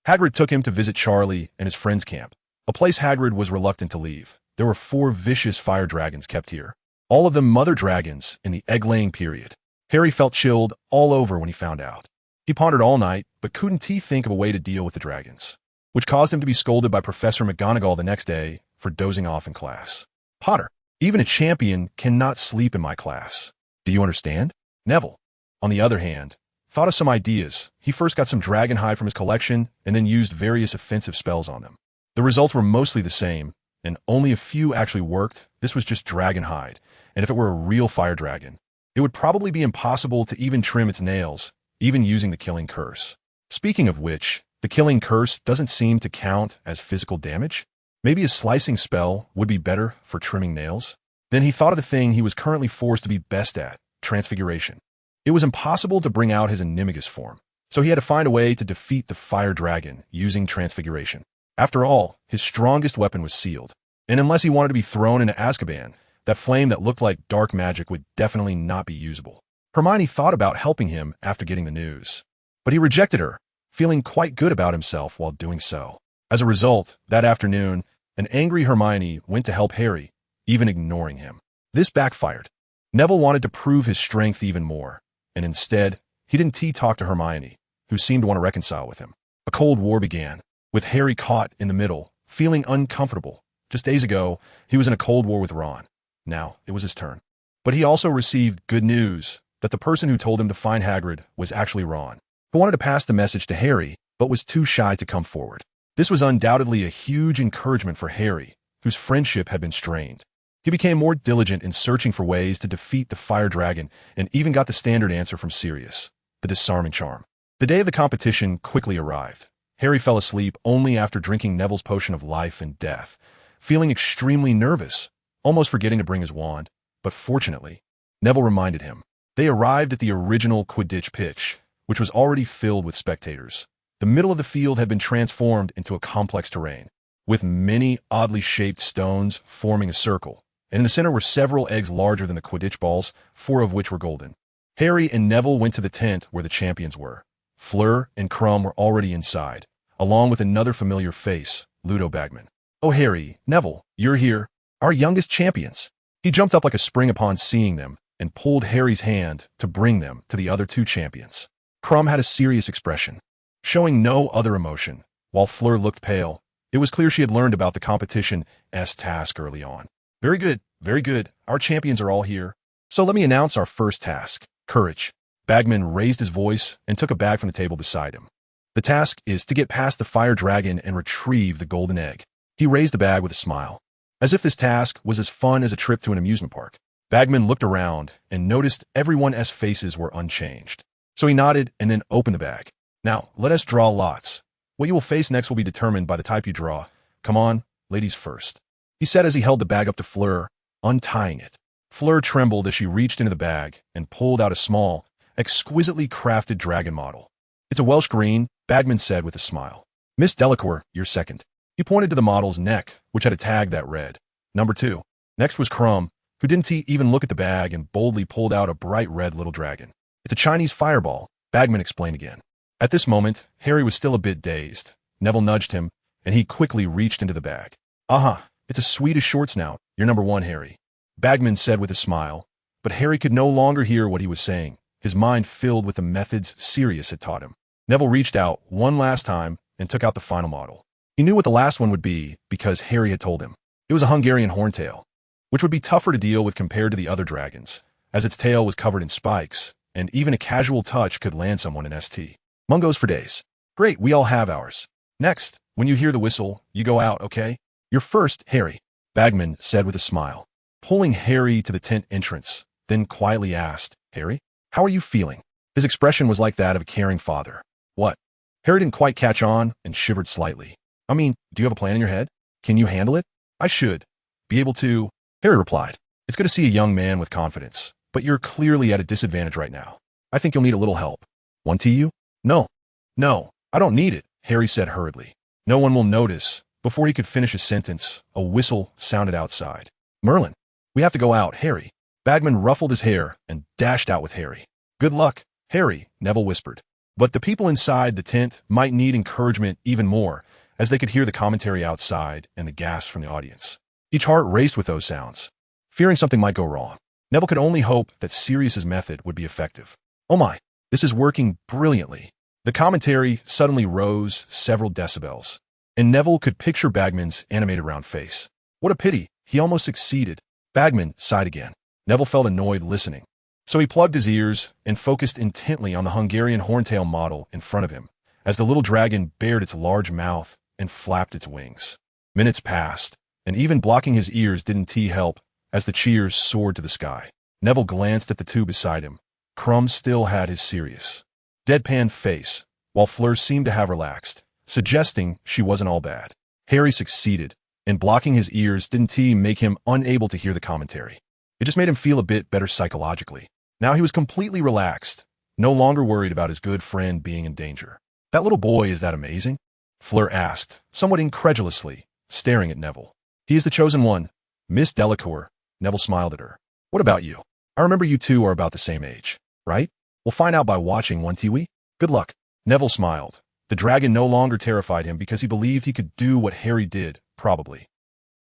Hagrid took him to visit Charlie and his friend's camp, a place Hagrid was reluctant to leave. There were 4 vicious fire dragons kept here, all of them mother dragons in the egg-laying period. Harry felt chilled all over when he found out. He pondered all night, but couldn't think of a way to deal with the dragons, which caused him to be scolded by Professor McGonagall the next day for dozing off in class. Potter, even a champion cannot sleep in my class. Do you understand? Neville, on the other hand, thought of some ideas. He first got some dragon hide from his collection and then used various offensive spells on them. The results were mostly the same, and only a few actually worked. This was just dragon hide, and if it were a real fire dragon, it would probably be impossible to even trim its nails, even using the killing curse. Speaking of which, the killing curse doesn't seem to count as physical damage. Maybe a slicing spell would be better for trimming nails. Then he thought of the thing he was currently forced to be best at, transfiguration. It was impossible to bring out his animagus form, so he had to find a way to defeat the fire dragon using transfiguration. After all, his strongest weapon was sealed, and unless he wanted to be thrown into Azkaban, that flame that looked like dark magic would definitely not be usable. Hermione thought about helping him after getting the news, but he rejected her, feeling quite good about himself while doing so. As a result, that afternoon, an angry Hermione went to help Harry, even ignoring him. This backfired. Neville wanted to prove his strength even more, and instead, he didn't talk to Hermione, who seemed to want to reconcile with him. A cold war began, with Harry caught in the middle, feeling uncomfortable. Just days ago, he was in a cold war with Ron. Now, it was his turn. But he also received good news that the person who told him to find Hagrid was actually Ron, who wanted to pass the message to Harry, but was too shy to come forward. This was undoubtedly a huge encouragement for Harry, whose friendship had been strained. He became more diligent in searching for ways to defeat the fire dragon and even got the standard answer from Sirius, the disarming charm. The day of the competition quickly arrived. Harry fell asleep only after drinking Neville's potion of life and death, feeling extremely nervous, almost forgetting to bring his wand. But fortunately, Neville reminded him. They arrived at the original Quidditch pitch, which was already filled with spectators. The middle of the field had been transformed into a complex terrain, with many oddly shaped stones forming a circle, and in the center were several eggs larger than the Quidditch balls, 4 of which were golden. Harry and Neville went to the tent where the champions were. Fleur and Crumb were already inside, along with another familiar face, Ludo Bagman. "Oh, Harry, Neville, you're here. Our youngest champions." He jumped up like a spring upon seeing them and pulled Harry's hand to bring them to the other 2 champions. Crumb had a serious expression, showing no other emotion, while Fleur looked pale. It was clear she had learned about the competition's task early on. Very good, very good. Our champions are all here. So let me announce our first task, courage." Bagman raised his voice and took a bag from the table beside him. "The task is to get past the fire dragon and retrieve the golden egg." He raised the bag with a smile, as if this task was as fun as a trip to an amusement park. Bagman looked around and noticed everyone's faces were unchanged. So he nodded and then opened the bag. "Now, let us draw lots. What you will face next will be determined by the type you draw. Come on, ladies first," he said as he held the bag up to Fleur, untying it. Fleur trembled as she reached into the bag and pulled out a small, exquisitely crafted dragon model. "It's a Welsh green," Bagman said with a smile. "Miss Delacour, you're second." He pointed to the model's neck, which had a tag that read, "Number 2. Next was Crumb, who didn't even look at the bag and boldly pulled out a bright red little dragon. "It's a Chinese fireball," Bagman explained again. At this moment, Harry was still a bit dazed. Neville nudged him, and he quickly reached into the bag. "Aha, it's a Swedish short snout. You're number 1, Harry," Bagman said with a smile, but Harry could no longer hear what he was saying, his mind filled with the methods Sirius had taught him. Neville reached out one last time and took out the final model. He knew what the last one would be because Harry had told him. It was a Hungarian horntail, which would be tougher to deal with compared to the other dragons, as its tail was covered in spikes, and even a casual touch could land someone in ST. Mungos for days. "Great, we all have ours. Next, when you hear the whistle, you go out, okay? You're first, Harry," Bagman said with a smile, pulling Harry to the tent entrance, then quietly asked, "Harry, how are you feeling?" His expression was like that of a caring father. "What?" Harry didn't quite catch on and shivered slightly. "I mean, do you have a plan in your head? Can you handle it?" I should be able to, Harry replied. It's good to see a young man with confidence, but you're clearly at a disadvantage right now. I think you'll need a little help. Want to you? No. No, I don't need it, Harry said hurriedly. No one will notice. Before he could finish his sentence, a whistle sounded outside. Merlin, we have to go out, Harry. Bagman ruffled his hair and dashed out with Harry. Good luck, Harry, Neville whispered. But the people inside the tent might need encouragement even more, as they could hear the commentary outside and the gasps from the audience. Each heart raced with those sounds, fearing something might go wrong. Neville could only hope that Sirius's method would be effective. Oh my, this is working brilliantly. The commentary suddenly rose several decibels, and Neville could picture Bagman's animated round face. What a pity, he almost succeeded. Bagman sighed again. Neville felt annoyed listening, so he plugged his ears and focused intently on the Hungarian horntail model in front of him, as the little dragon bared its large mouth and flapped its wings. Minutes passed, and even blocking his ears didn't help as the cheers soared to the sky. Neville glanced at the two beside him. Crumb still had his serious, deadpan face, while Fleur seemed to have relaxed, suggesting she wasn't all bad. Harry succeeded, and blocking his ears didn't make him unable to hear the commentary. It just made him feel a bit better psychologically. Now he was completely relaxed, no longer worried about his good friend being in danger. That little boy, is that amazing? Fleur asked, somewhat incredulously, staring at Neville. He is the chosen one, Miss Delacour. Neville smiled at her. What about you? I remember you two are about the same age, right? We'll find out by watching, won't we? Good luck. Neville smiled. The dragon no longer terrified him because he believed he could do what Harry did, probably.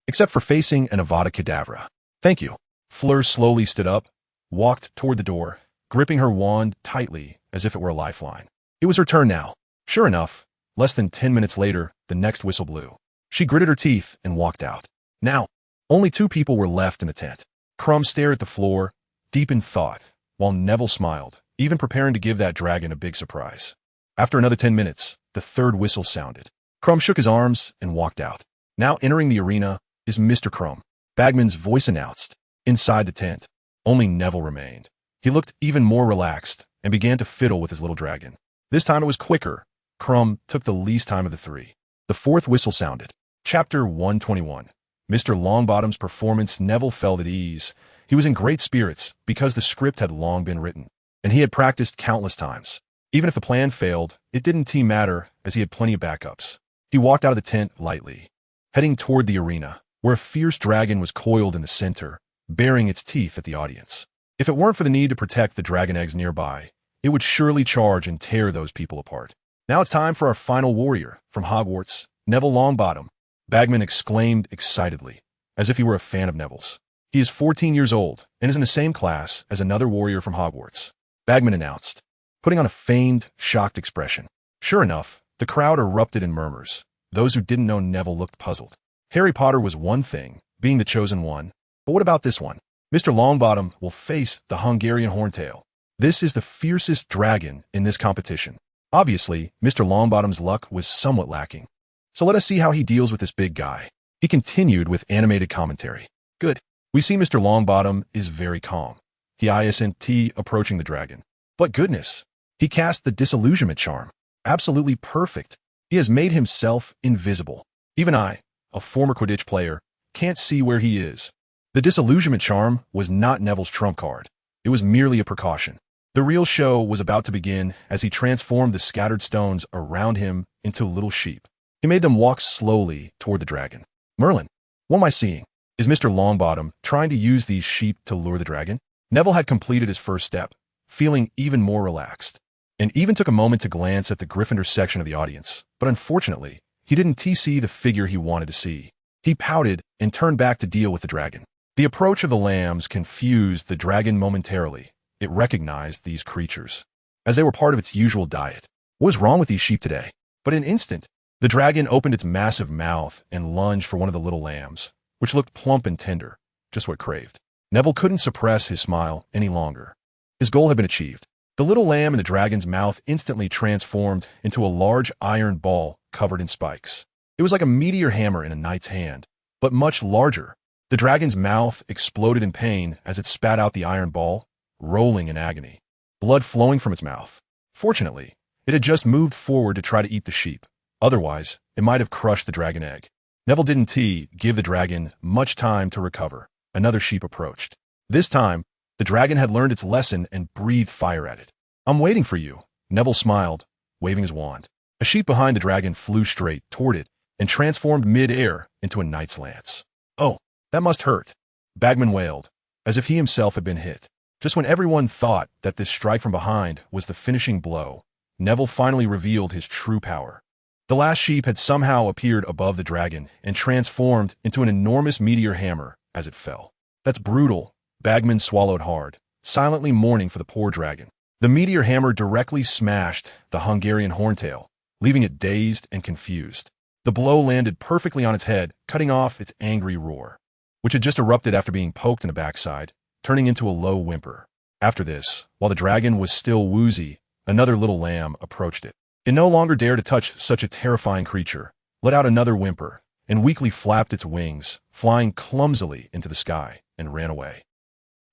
Except for facing an Avada Kedavra. Thank you. Fleur slowly stood up, walked toward the door, gripping her wand tightly as if it were a lifeline. It was her turn now. Sure enough, less than 10 minutes later, the next whistle blew. She gritted her teeth and walked out. Now, only two people were left in the tent. Crumb stared at the floor, deep in thought, while Neville smiled, even preparing to give that dragon a big surprise. After another 10 minutes, the third whistle sounded. Crumb shook his arms and walked out. Now entering the arena is Mr. Crumb. Bagman's voice announced. Inside the tent, only Neville remained. He looked even more relaxed and began to fiddle with his little dragon. This time it was quicker. Crumb took the least time of the three. The fourth whistle sounded. Chapter 121. Mr. Longbottom's performance. Neville felt at ease. He was in great spirits because the script had long been written, and he had practiced countless times. Even if the plan failed, it didn't matter as he had plenty of backups. He walked out of the tent lightly, heading toward the arena, where a fierce dragon was coiled in the center, baring its teeth at the audience. If it weren't for the need to protect the dragon eggs nearby, it would surely charge and tear those people apart. Now it's time for our final warrior from Hogwarts, Neville Longbottom, Bagman exclaimed excitedly, as if he were a fan of Neville's. He is 14 years old and is in the same class as another warrior from Hogwarts, Bagman announced, putting on a feigned, shocked expression. Sure enough, the crowd erupted in murmurs. Those who didn't know Neville looked puzzled. Harry Potter was one thing, being the chosen one, but what about this one? Mr. Longbottom will face the Hungarian horntail. This is the fiercest dragon in this competition. Obviously, Mr. Longbottom's luck was somewhat lacking. So let us see how he deals with this big guy. He continued with animated commentary. Good. We see Mr. Longbottom is very calm. He isn't approaching the dragon. But goodness, he cast the disillusionment charm. Absolutely perfect. He has made himself invisible. Even I, a former Quidditch player, can't see where he is. The disillusionment charm was not Neville's trump card. It was merely a precaution. The real show was about to begin as he transformed the scattered stones around him into little sheep. He made them walk slowly toward the dragon. Merlin, what am I seeing? Is Mr. Longbottom trying to use these sheep to lure the dragon? Neville had completed his first step, feeling even more relaxed, and even took a moment to glance at the Gryffindor section of the audience, but unfortunately, he didn't see the figure he wanted to see. He pouted and turned back to deal with the dragon. The approach of the lambs confused the dragon momentarily. It recognized these creatures, as they were part of its usual diet. What was wrong with these sheep today? But in an instant, the dragon opened its massive mouth and lunged for one of the little lambs, which looked plump and tender, just what it craved. Neville couldn't suppress his smile any longer. His goal had been achieved. The little lamb in the dragon's mouth instantly transformed into a large iron ball covered in spikes. It was like a meteor hammer in a knight's hand, but much larger. The dragon's mouth exploded in pain as it spat out the iron ball, rolling in agony, blood flowing from its mouth. Fortunately, it had just moved forward to try to eat the sheep. Otherwise, it might have crushed the dragon egg. Neville didn't give the dragon much time to recover. Another sheep approached. This time, the dragon had learned its lesson and breathed fire at it. "I'm waiting for you," Neville smiled, waving his wand. A sheep behind the dragon flew straight toward it and transformed mid-air into a knight's lance. "Oh, that must hurt," Bagman wailed, as if he himself had been hit. Just when everyone thought that this strike from behind was the finishing blow, Neville finally revealed his true power. The last sheep had somehow appeared above the dragon and transformed into an enormous meteor hammer as it fell. "That's brutal," Bagman swallowed hard, silently mourning for the poor dragon. The meteor hammer directly smashed the Hungarian horntail, leaving it dazed and confused. The blow landed perfectly on its head, cutting off its angry roar, which had just erupted after being poked in the backside, turning into a low whimper. After this, while the dragon was still woozy, another little lamb approached it. It no longer dared to touch such a terrifying creature, let out another whimper, and weakly flapped its wings, flying clumsily into the sky, and ran away.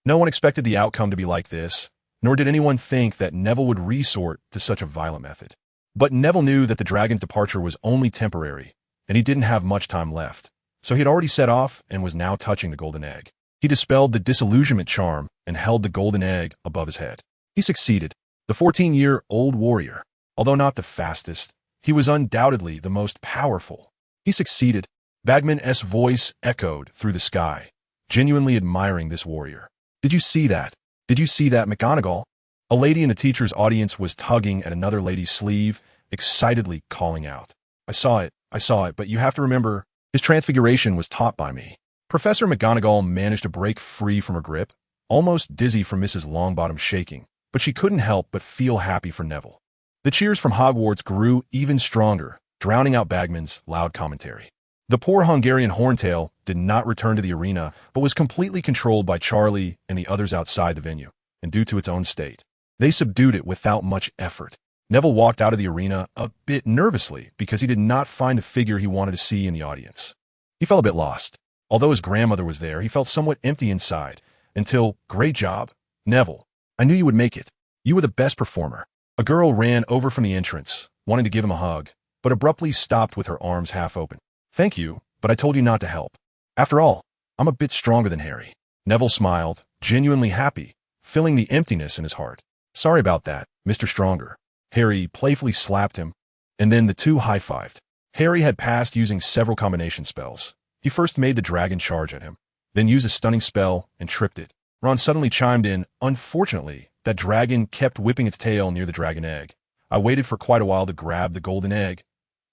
No one expected the outcome to be like this, nor did anyone think that Neville would resort to such a violent method. But Neville knew that the dragon's departure was only temporary, and he didn't have much time left, so he had already set off and was now touching the golden egg. He dispelled the disillusionment charm and held the golden egg above his head. He succeeded. The 14-year-old warrior, although not the fastest, he was undoubtedly the most powerful. He succeeded. Bagman's voice echoed through the sky, genuinely admiring this warrior. "Did you see that? Did you see that, McGonagall?" A lady in the teacher's audience was tugging at another lady's sleeve, excitedly calling out. I saw it, but you have to remember, his transfiguration was taught by me." Professor McGonagall managed to break free from her grip, almost dizzy from Mrs. Longbottom's shaking, but she couldn't help but feel happy for Neville. The cheers from Hogwarts grew even stronger, drowning out Bagman's loud commentary. The poor Hungarian horntail did not return to the arena, but was completely controlled by Charlie and the others outside the venue, and due to its own state, they subdued it without much effort. Neville walked out of the arena a bit nervously because he did not find the figure he wanted to see in the audience. He felt a bit lost. Although his grandmother was there, he felt somewhat empty inside, until, "Great job, Neville. I knew you would make it. You were the best performer." A girl ran over from the entrance, wanting to give him a hug, but abruptly stopped with her arms half open. "Thank you, but I told you not to help. After all, I'm a bit stronger than Harry." Neville smiled, genuinely happy, filling the emptiness in his heart. "Sorry about that, Mr. Stronger." Harry playfully slapped him, and then the two high-fived. Harry had passed using several combination spells. He first made the dragon charge at him, then used a stunning spell and tripped it. Ron suddenly chimed in, "Unfortunately, that dragon kept whipping its tail near the dragon egg. I waited for quite a while to grab the golden egg.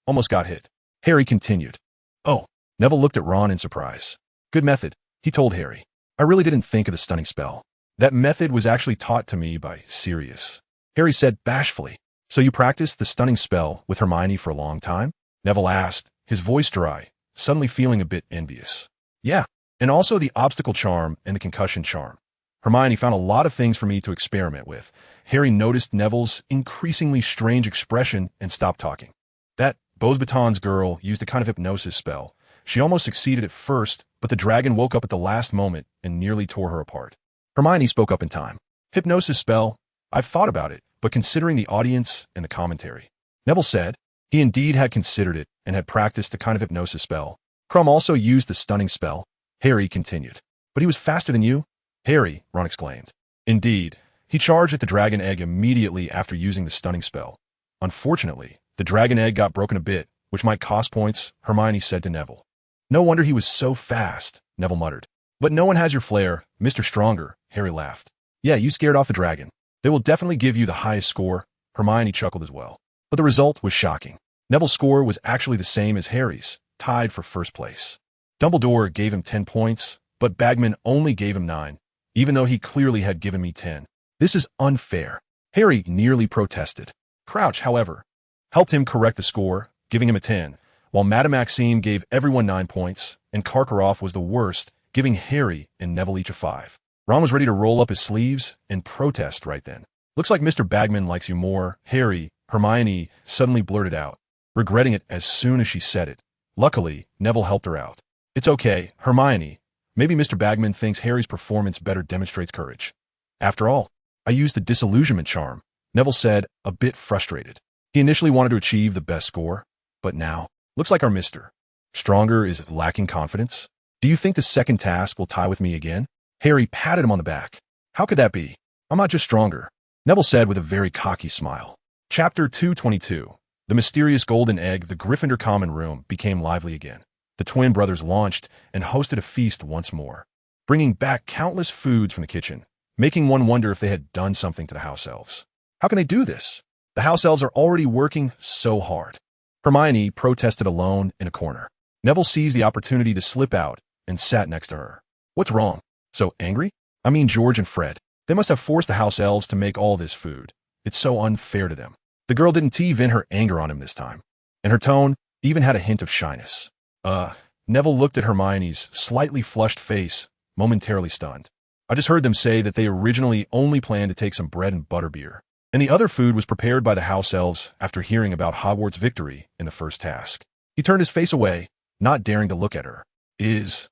Almost got hit." Harry continued. "Oh." Neville looked at Ron in surprise. "Good method," he told Harry. "I really didn't think of the stunning spell. That method was actually taught to me by Sirius." Harry said bashfully. "So you practiced the stunning spell with Hermione for a long time?" Neville asked, his voice dry, suddenly feeling a bit envious. "Yeah, and also the obstacle charm and the concussion charm. Hermione found a lot of things for me to experiment with." Harry noticed Neville's increasingly strange expression and stopped talking. "That Beauxbatons girl used a kind of hypnosis spell. She almost succeeded at first, but the dragon woke up at the last moment and nearly tore her apart." Hermione spoke up in time. "Hypnosis spell? I've thought about it, but considering the audience and the commentary." Neville said he indeed had considered it and had practiced the kind of hypnosis spell. Crumb also used the stunning spell. Harry continued. "But he was faster than you?" "Harry," Ron exclaimed. "Indeed. He charged at the dragon egg immediately after using the stunning spell. Unfortunately, the dragon egg got broken a bit, which might cost points," Hermione said to Neville. "No wonder he was so fast," Neville muttered. "But no one has your flair, Mr. Stronger," Harry laughed. "Yeah, you scared off the dragon. They will definitely give you the highest score." Hermione chuckled as well. But the result was shocking. Neville's score was actually the same as Harry's, tied for first place. Dumbledore gave him 10 points, but Bagman only gave him 9, even though he clearly had given me 10. "This is unfair," Harry nearly protested. Crouch, however, helped him correct the score, giving him a 10, while Madame Maxime gave everyone 9 points, and Karkaroff was the worst, giving Harry and Neville each a 5. Ron was ready to roll up his sleeves and protest right then. "Looks like Mr. Bagman likes you more, Harry," Hermione suddenly blurted out, regretting it as soon as she said it. Luckily, Neville helped her out. "It's okay, Hermione. Maybe Mr. Bagman thinks Harry's performance better demonstrates courage. After all, I used the disillusionment charm," Neville said, a bit frustrated. He initially wanted to achieve the best score, but now, looks like our Mr. Stronger is lacking confidence? Do you think the second task will tie with me again? Harry patted him on the back. How could that be? I'm not just stronger, Neville said with a very cocky smile. Chapter 222. The mysterious golden egg. The Gryffindor common room became lively again. The twin brothers launched and hosted a feast once more, bringing back countless foods from the kitchen, making one wonder if they had done something to the house elves. How can they do this? The house elves are already working so hard. Hermione protested alone in a corner. Neville seized the opportunity to slip out and sat next to her. What's wrong? So angry? I mean George and Fred. They must have forced the house elves to make all this food. It's so unfair to them. The girl didn't vent her anger on him this time, and her tone even had a hint of shyness. Neville looked at Hermione's slightly flushed face, momentarily stunned. I just heard them say that they originally only planned to take some bread and butterbeer, and the other food was prepared by the house elves after hearing about Hogwarts' victory in the first task. He turned his face away, not daring to look at her. Is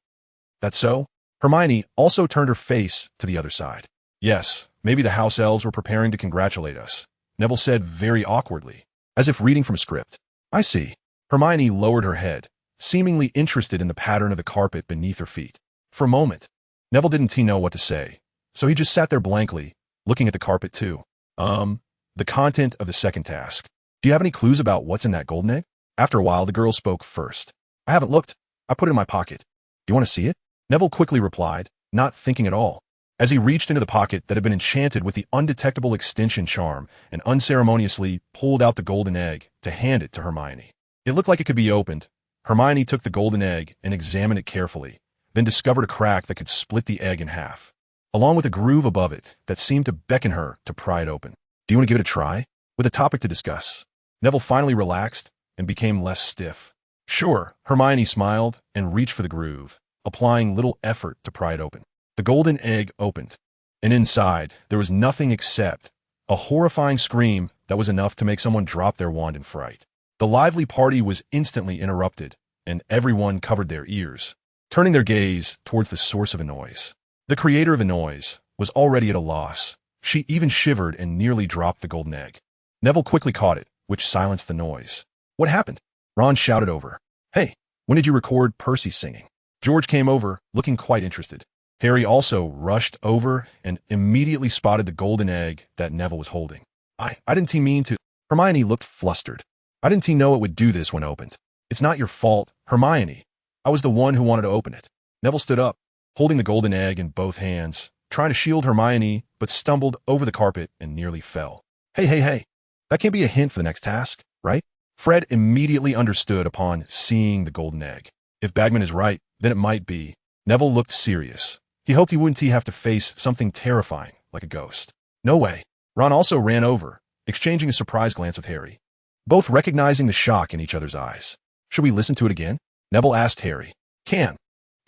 that so? Hermione also turned her face to the other side. Yes, maybe the house elves were preparing to congratulate us, Neville said very awkwardly, as if reading from a script. I see. Hermione lowered her head, seemingly interested in the pattern of the carpet beneath her feet. For a moment, Neville didn't know what to say, so he just sat there blankly, looking at the carpet too. The content of the second task. Do you have any clues about what's in that golden egg? After a while, the girl spoke first. I haven't looked. I put it in my pocket. Do you want to see it? Neville quickly replied, not thinking at all, as he reached into the pocket that had been enchanted with the undetectable extension charm and unceremoniously pulled out the golden egg to hand it to Hermione. It looked like it could be opened. Hermione took the golden egg and examined it carefully, then discovered a crack that could split the egg in half, along with a groove above it that seemed to beckon her to pry it open. Do you want to give it a try? With a topic to discuss. Neville finally relaxed and became less stiff. Sure, Hermione smiled and reached for the groove, applying little effort to pry it open. The golden egg opened, and inside there was nothing except a horrifying scream that was enough to make someone drop their wand in fright. The lively party was instantly interrupted, and everyone covered their ears, turning their gaze towards the source of the noise. The creator of the noise was already at a loss. She even shivered and nearly dropped the golden egg. Neville quickly caught it, which silenced the noise. What happened? Ron shouted over. Hey, when did you record Percy singing? George came over, looking quite interested. Harry also rushed over and immediately spotted the golden egg that Neville was holding. I didn't mean to. Hermione looked flustered. I didn't know it would do this when opened. It's not your fault, Hermione. I was the one who wanted to open it. Neville stood up, holding the golden egg in both hands, trying to shield Hermione, but stumbled over the carpet and nearly fell. Hey. That can't be a hint for the next task, right? Fred immediately understood upon seeing the golden egg. If Bagman is right, then it might be. Neville looked serious. He hoped he wouldn't have to face something terrifying, like a ghost. No way. Ron also ran over, exchanging a surprised glance with Harry, both recognizing the shock in each other's eyes. Should we listen to it again? Neville asked Harry. Can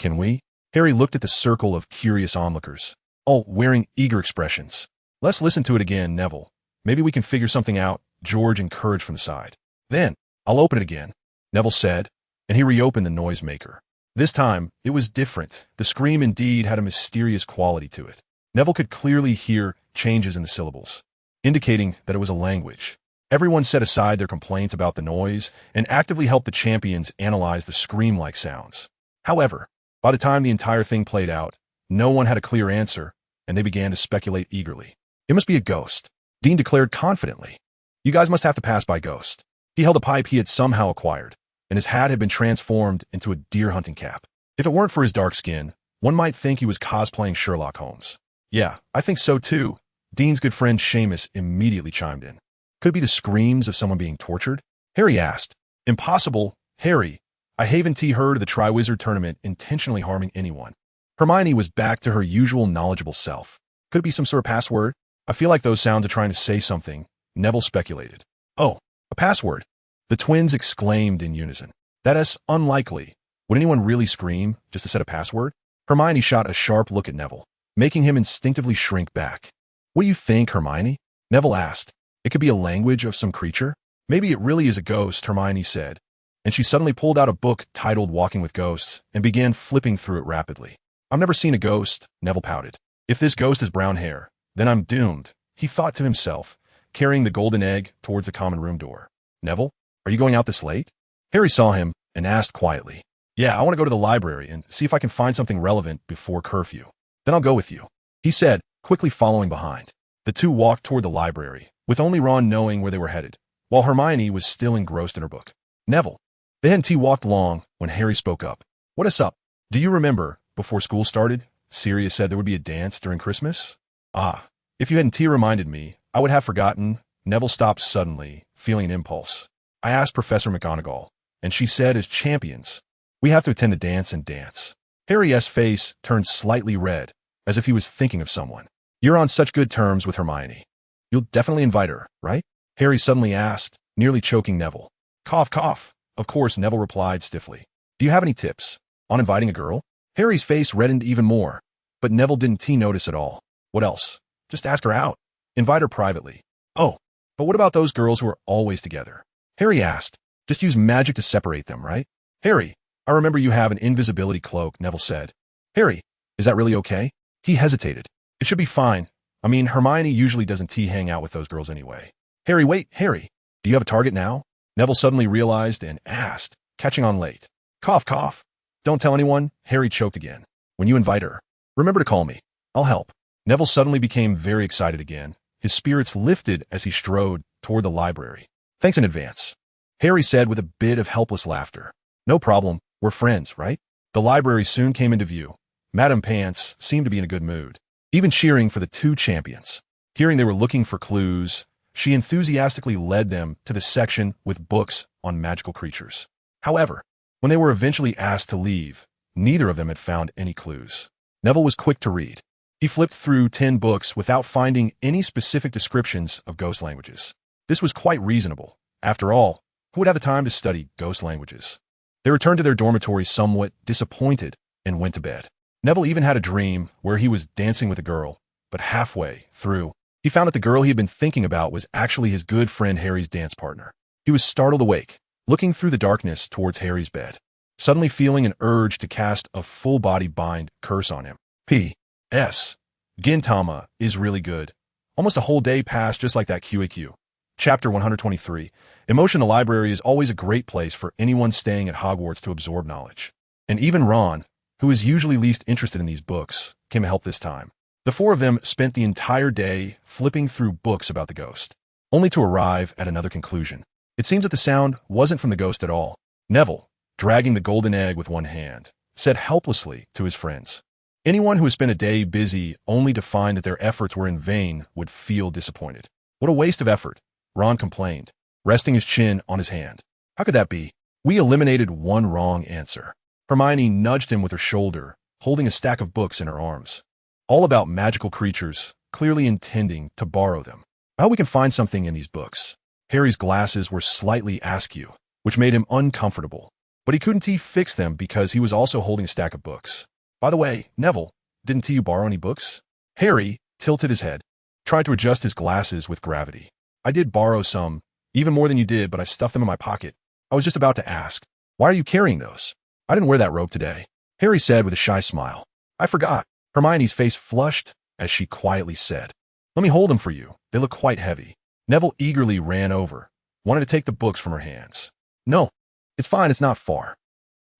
we? Harry looked at the circle of curious onlookers, all wearing eager expressions. Let's listen to it again, Neville. Maybe we can figure something out, George encouraged from the side. Then, I'll open it again, Neville said, and he reopened the noisemaker. This time, it was different. The scream indeed had a mysterious quality to it. Neville could clearly hear changes in the syllables, indicating that it was a language. Everyone set aside their complaints about the noise and actively helped the champions analyze the scream-like sounds. However, by the time the entire thing played out, no one had a clear answer, and they began to speculate eagerly. It must be a ghost, Dean declared confidently. You guys must have to pass by Ghost. He held a pipe he had somehow acquired, and his hat had been transformed into a deer hunting cap. If it weren't for his dark skin, one might think he was cosplaying Sherlock Holmes. Yeah, I think so too. Dean's good friend Seamus immediately chimed in. Could it be the screams of someone being tortured? Harry asked. Impossible, Harry. I haven't heard of the Triwizard Tournament intentionally harming anyone. Hermione was back to her usual knowledgeable self. Could it be some sort of password? I feel like those sounds are trying to say something, Neville speculated. Oh, a password. The twins exclaimed in unison. That is unlikely. Would anyone really scream just to set a password? Hermione shot a sharp look at Neville, making him instinctively shrink back. What do you think, Hermione? Neville asked. It could be a language of some creature? Maybe it really is a ghost, Hermione said, and she suddenly pulled out a book titled Walking with Ghosts and began flipping through it rapidly. I've never seen a ghost, Neville pouted. If this ghost has brown hair, then I'm doomed, he thought to himself, carrying the golden egg towards the common room door. Neville, are you going out this late? Harry saw him and asked quietly, "Yeah, I want to go to the library and see if I can find something relevant before curfew. Then I'll go with you," he said, quickly following behind. The two walked toward the library, with only Ron knowing where they were headed, while Hermione was still engrossed in her book. "Neville." They hadn't walked long when Harry spoke up. "What is up? Do you remember, before school started, Sirius said there would be a dance during Christmas?" "Ah, if you hadn't reminded me, I would have forgotten." Neville stopped suddenly, feeling an impulse. "I asked Professor McGonagall, and she said as champions, we have to attend the dance and dance." Harry's face turned slightly red, as if he was thinking of someone. "You're on such good terms with Hermione. You'll definitely invite her, right?" Harry suddenly asked, nearly choking Neville. "Cough, cough." "Of course," Neville replied stiffly. "Do you have any tips on inviting a girl?" Harry's face reddened even more, but Neville didn't notice at all. "What else? Just ask her out. Invite her privately." "Oh, but what about those girls who are always together?" Harry asked. "Just use magic to separate them, right?" "Harry, I remember you have an invisibility cloak," Neville said. "Harry, is that really okay?" He hesitated. "It should be fine. I mean, Hermione usually doesn't hang out with those girls anyway." "Harry, wait, Harry. Do you have a target now?" Neville suddenly realized and asked, catching on late. "Cough, cough. Don't tell anyone." Harry choked again. "When you invite her, remember to call me. I'll help." Neville suddenly became very excited again. His spirits lifted as he strode toward the library. "Thanks in advance," Harry said with a bit of helpless laughter. "No problem. We're friends, right?" The library soon came into view. Madame Pants seemed to be in a good mood, even cheering for the two champions. Hearing they were looking for clues, she enthusiastically led them to the section with books on magical creatures. However, when they were eventually asked to leave, neither of them had found any clues. Neville was quick to read. He flipped through 10 books without finding any specific descriptions of ghost languages. This was quite reasonable. After all, who would have the time to study ghost languages? They returned to their dormitory somewhat disappointed and went to bed. Neville even had a dream where he was dancing with a girl, but halfway through, he found that the girl he had been thinking about was actually his good friend Harry's dance partner. He was startled awake, looking through the darkness towards Harry's bed, suddenly feeling an urge to cast a full-body bind curse on him. P.S. Gintama is really good. Almost a whole day passed just like that QAQ. Chapter 123. Emotion. The library is always a great place for anyone staying at Hogwarts to absorb knowledge. And even Ron, who is usually least interested in these books, came to help this time. The four of them spent the entire day flipping through books about the ghost, only to arrive at another conclusion. It seems that the sound wasn't from the ghost at all. Neville, dragging the golden egg with one hand, said helplessly to his friends, "Anyone who has spent a day busy only to find that their efforts were in vain would feel disappointed." "What a waste of effort," Ron complained, resting his chin on his hand. "How could that be? We eliminated one wrong answer." Hermione nudged him with her shoulder, holding a stack of books in her arms. All about magical creatures, clearly intending to borrow them. "I hope we can find something in these books." Harry's glasses were slightly askew, which made him uncomfortable, but he couldn't fix them because he was also holding a stack of books. "By the way, Neville, didn't you borrow any books?" Harry tilted his head, tried to adjust his glasses with gravity. "I did borrow some, even more than you did, but I stuffed them in my pocket. I was just about to ask, why are you carrying those?" "I didn't wear that robe today," Harry said with a shy smile. "I forgot." Hermione's face flushed as she quietly said, "Let me hold them for you. They look quite heavy." Neville eagerly ran over, wanted to take the books from her hands. "No, it's fine. It's not far.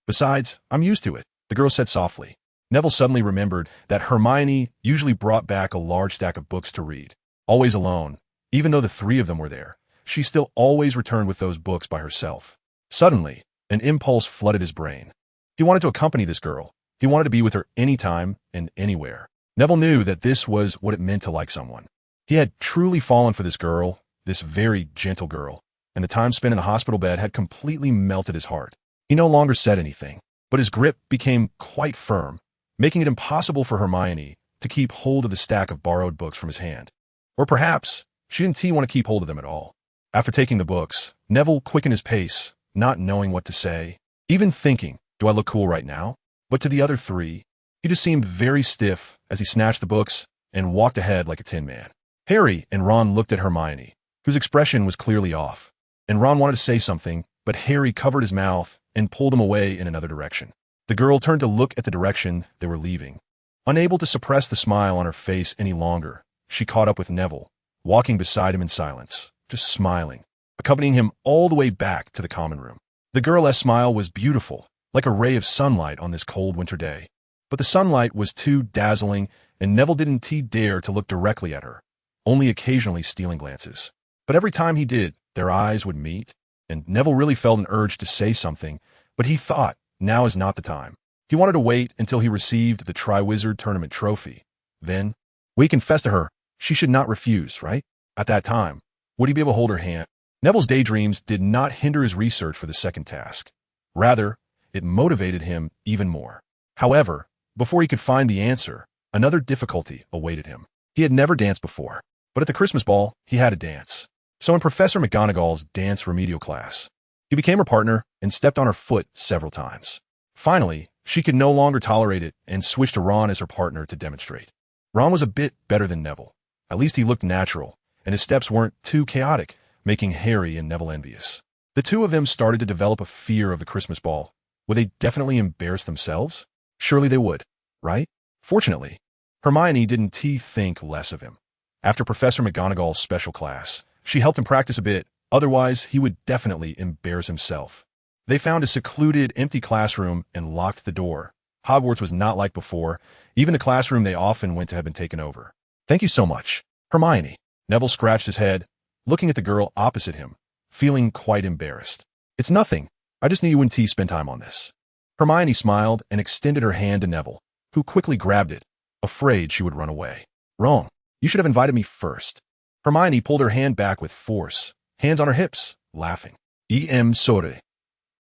Besides, I'm used to it," the girl said softly. Neville suddenly remembered that Hermione usually brought back a large stack of books to read. Always alone, even though the three of them were there, she still always returned with those books by herself. Suddenly, an impulse flooded his brain. He wanted to accompany this girl. He wanted to be with her anytime and anywhere. Neville knew that this was what it meant to like someone. He had truly fallen for this girl, this very gentle girl, and the time spent in the hospital bed had completely melted his heart. He no longer said anything, but his grip became quite firm, making it impossible for Hermione to keep hold of the stack of borrowed books from his hand. Or perhaps she didn't want to keep hold of them at all. After taking the books, Neville quickened his pace, not knowing what to say, even thinking, "Do I look cool right now?" But to the other three, he just seemed very stiff as he snatched the books and walked ahead like a tin man. Harry and Ron looked at Hermione, whose expression was clearly off, and Ron wanted to say something, but Harry covered his mouth and pulled him away in another direction. The girl turned to look at the direction they were leaving. Unable to suppress the smile on her face any longer, she caught up with Neville, walking beside him in silence, just smiling, accompanying him all the way back to the common room. The girl's smile was beautiful, like a ray of sunlight on this cold winter day. But the sunlight was too dazzling, and Neville didn't dare to look directly at her, only occasionally stealing glances. But every time he did, their eyes would meet, and Neville really felt an urge to say something, but he thought, now is not the time. He wanted to wait until he received the Triwizard Tournament trophy. Then, we confessed to her, she should not refuse, right? At that time, would he be able to hold her hand? Neville's daydreams did not hinder his research for the second task. Rather, it motivated him even more. However, before he could find the answer, another difficulty awaited him. He had never danced before, but at the Christmas ball, he had to dance. So in Professor McGonagall's dance remedial class, he became her partner and stepped on her foot several times. Finally, she could no longer tolerate it and switched to Ron as her partner to demonstrate. Ron was a bit better than Neville. At least he looked natural, and his steps weren't too chaotic, making Harry and Neville envious. The two of them started to develop a fear of the Christmas ball. Would they definitely embarrass themselves? Surely they would, right? Fortunately, Hermione didn't think less of him. After Professor McGonagall's special class, she helped him practice a bit, otherwise he would definitely embarrass himself. They found a secluded, empty classroom and locked the door. Hogwarts was not like before. Even the classroom they often went to had been taken over. Thank you so much, Hermione. Neville scratched his head, looking at the girl opposite him, feeling quite embarrassed. It's nothing. I just need you and T spend time on this. Hermione smiled and extended her hand to Neville, who quickly grabbed it, afraid she would run away. Wrong. You should have invited me first. Hermione pulled her hand back with force, hands on her hips, laughing. Sorry.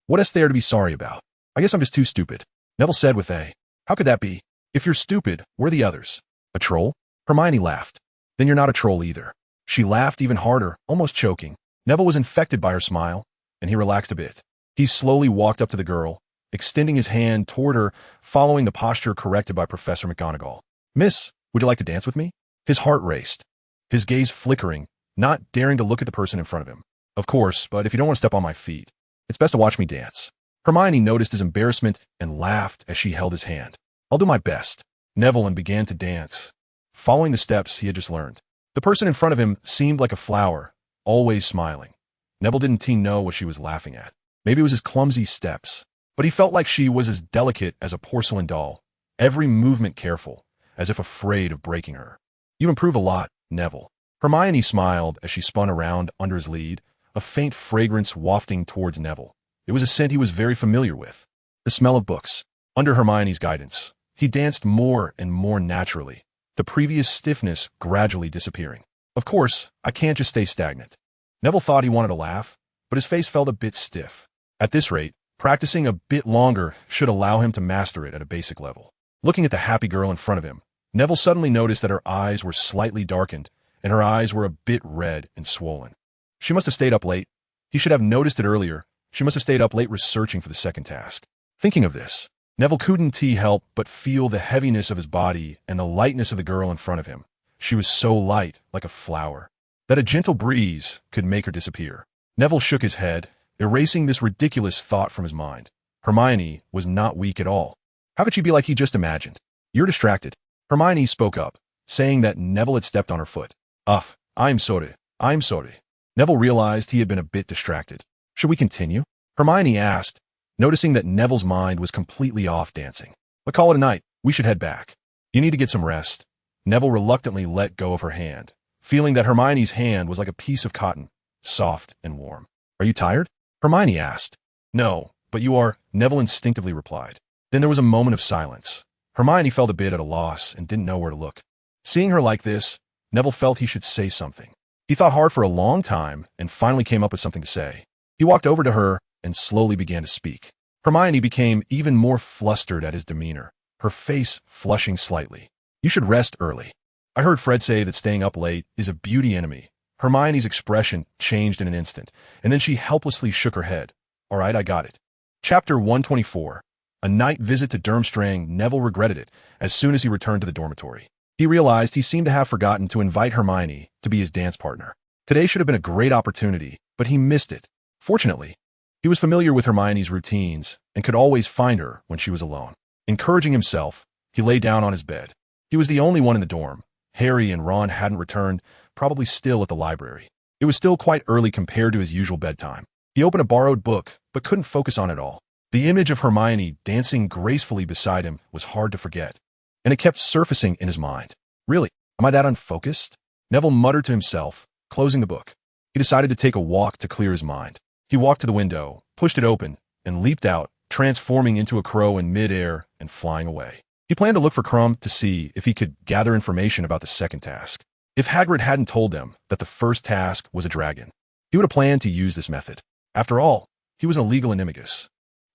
What is there to be sorry about? I guess I'm just too stupid. Neville said with a, how could that be? If you're stupid, we're the others. A troll? Hermione laughed. Then you're not a troll either. She laughed even harder, almost choking. Neville was infected by her smile, and he relaxed a bit. He slowly walked up to the girl, extending his hand toward her, following the posture corrected by Professor McGonagall. Miss, would you like to dance with me? His heart raced, his gaze flickering, not daring to look at the person in front of him. Of course, but if you don't want to step on my feet, it's best to watch me dance. Hermione noticed his embarrassment and laughed as she held his hand. I'll do my best. Neville began to dance, following the steps he had just learned. The person in front of him seemed like a flower, always smiling. Neville didn't know what she was laughing at. Maybe it was his clumsy steps, but he felt like she was as delicate as a porcelain doll, every movement careful, as if afraid of breaking her. You improve a lot, Neville. Hermione smiled as she spun around under his lead, a faint fragrance wafting towards Neville. It was a scent he was very familiar with, the smell of books. Under Hermione's guidance, he danced more and more naturally, the previous stiffness gradually disappearing. Of course, I can't just stay stagnant. Neville thought he wanted to laugh, but his face felt a bit stiff. At this rate, practicing a bit longer should allow him to master it at a basic level. Looking at the happy girl in front of him, Neville suddenly noticed that her eyes were slightly darkened, and her eyes were a bit red and swollen. She must have stayed up late. He should have noticed it earlier. She must have stayed up late researching for the second task. Thinking of this, Neville couldn't help but feel the heaviness of his body and the lightness of the girl in front of him. She was so light, like a flower, that a gentle breeze could make her disappear. Neville shook his head, erasing this ridiculous thought from his mind. Hermione was not weak at all. How could she be like he just imagined? You're distracted. Hermione spoke up, saying that Neville had stepped on her foot. I'm sorry. I'm sorry. Neville realized he had been a bit distracted. Should we continue? Hermione asked, noticing that Neville's mind was completely off dancing. But call it a night. We should head back. You need to get some rest. Neville reluctantly let go of her hand, feeling that Hermione's hand was like a piece of cotton, soft and warm. Are you tired? Hermione asked. No, but you are, Neville instinctively replied. Then there was a moment of silence. Hermione felt a bit at a loss and didn't know where to look. Seeing her like this, Neville felt he should say something. He thought hard for a long time and finally came up with something to say. He walked over to her and slowly began to speak. Hermione became even more flustered at his demeanor, her face flushing slightly. You should rest early. I heard Fred say that staying up late is a beauty enemy. Hermione's expression changed in an instant, and then she helplessly shook her head. All right, I got it. Chapter 124. A night visit to Durmstrang. Neville regretted it as soon as he returned to the dormitory. He realized he seemed to have forgotten to invite Hermione to be his dance partner. Today should have been a great opportunity, but he missed it. Fortunately, he was familiar with Hermione's routines and could always find her when she was alone. Encouraging himself, he lay down on his bed. He was the only one in the dorm. Harry and Ron hadn't returned, probably still at the library. It was still quite early compared to his usual bedtime. He opened a borrowed book, but couldn't focus on it all. The image of Hermione dancing gracefully beside him was hard to forget, and it kept surfacing in his mind. Really? Am I that unfocused? Neville muttered to himself, closing the book. He decided to take a walk to clear his mind. He walked to the window, pushed it open, and leaped out, transforming into a crow in mid-air and flying away. He planned to look for Crumb to see if he could gather information about the second task. If Hagrid hadn't told them that the first task was a dragon, he would have planned to use this method. After all, he was an illegal animagus.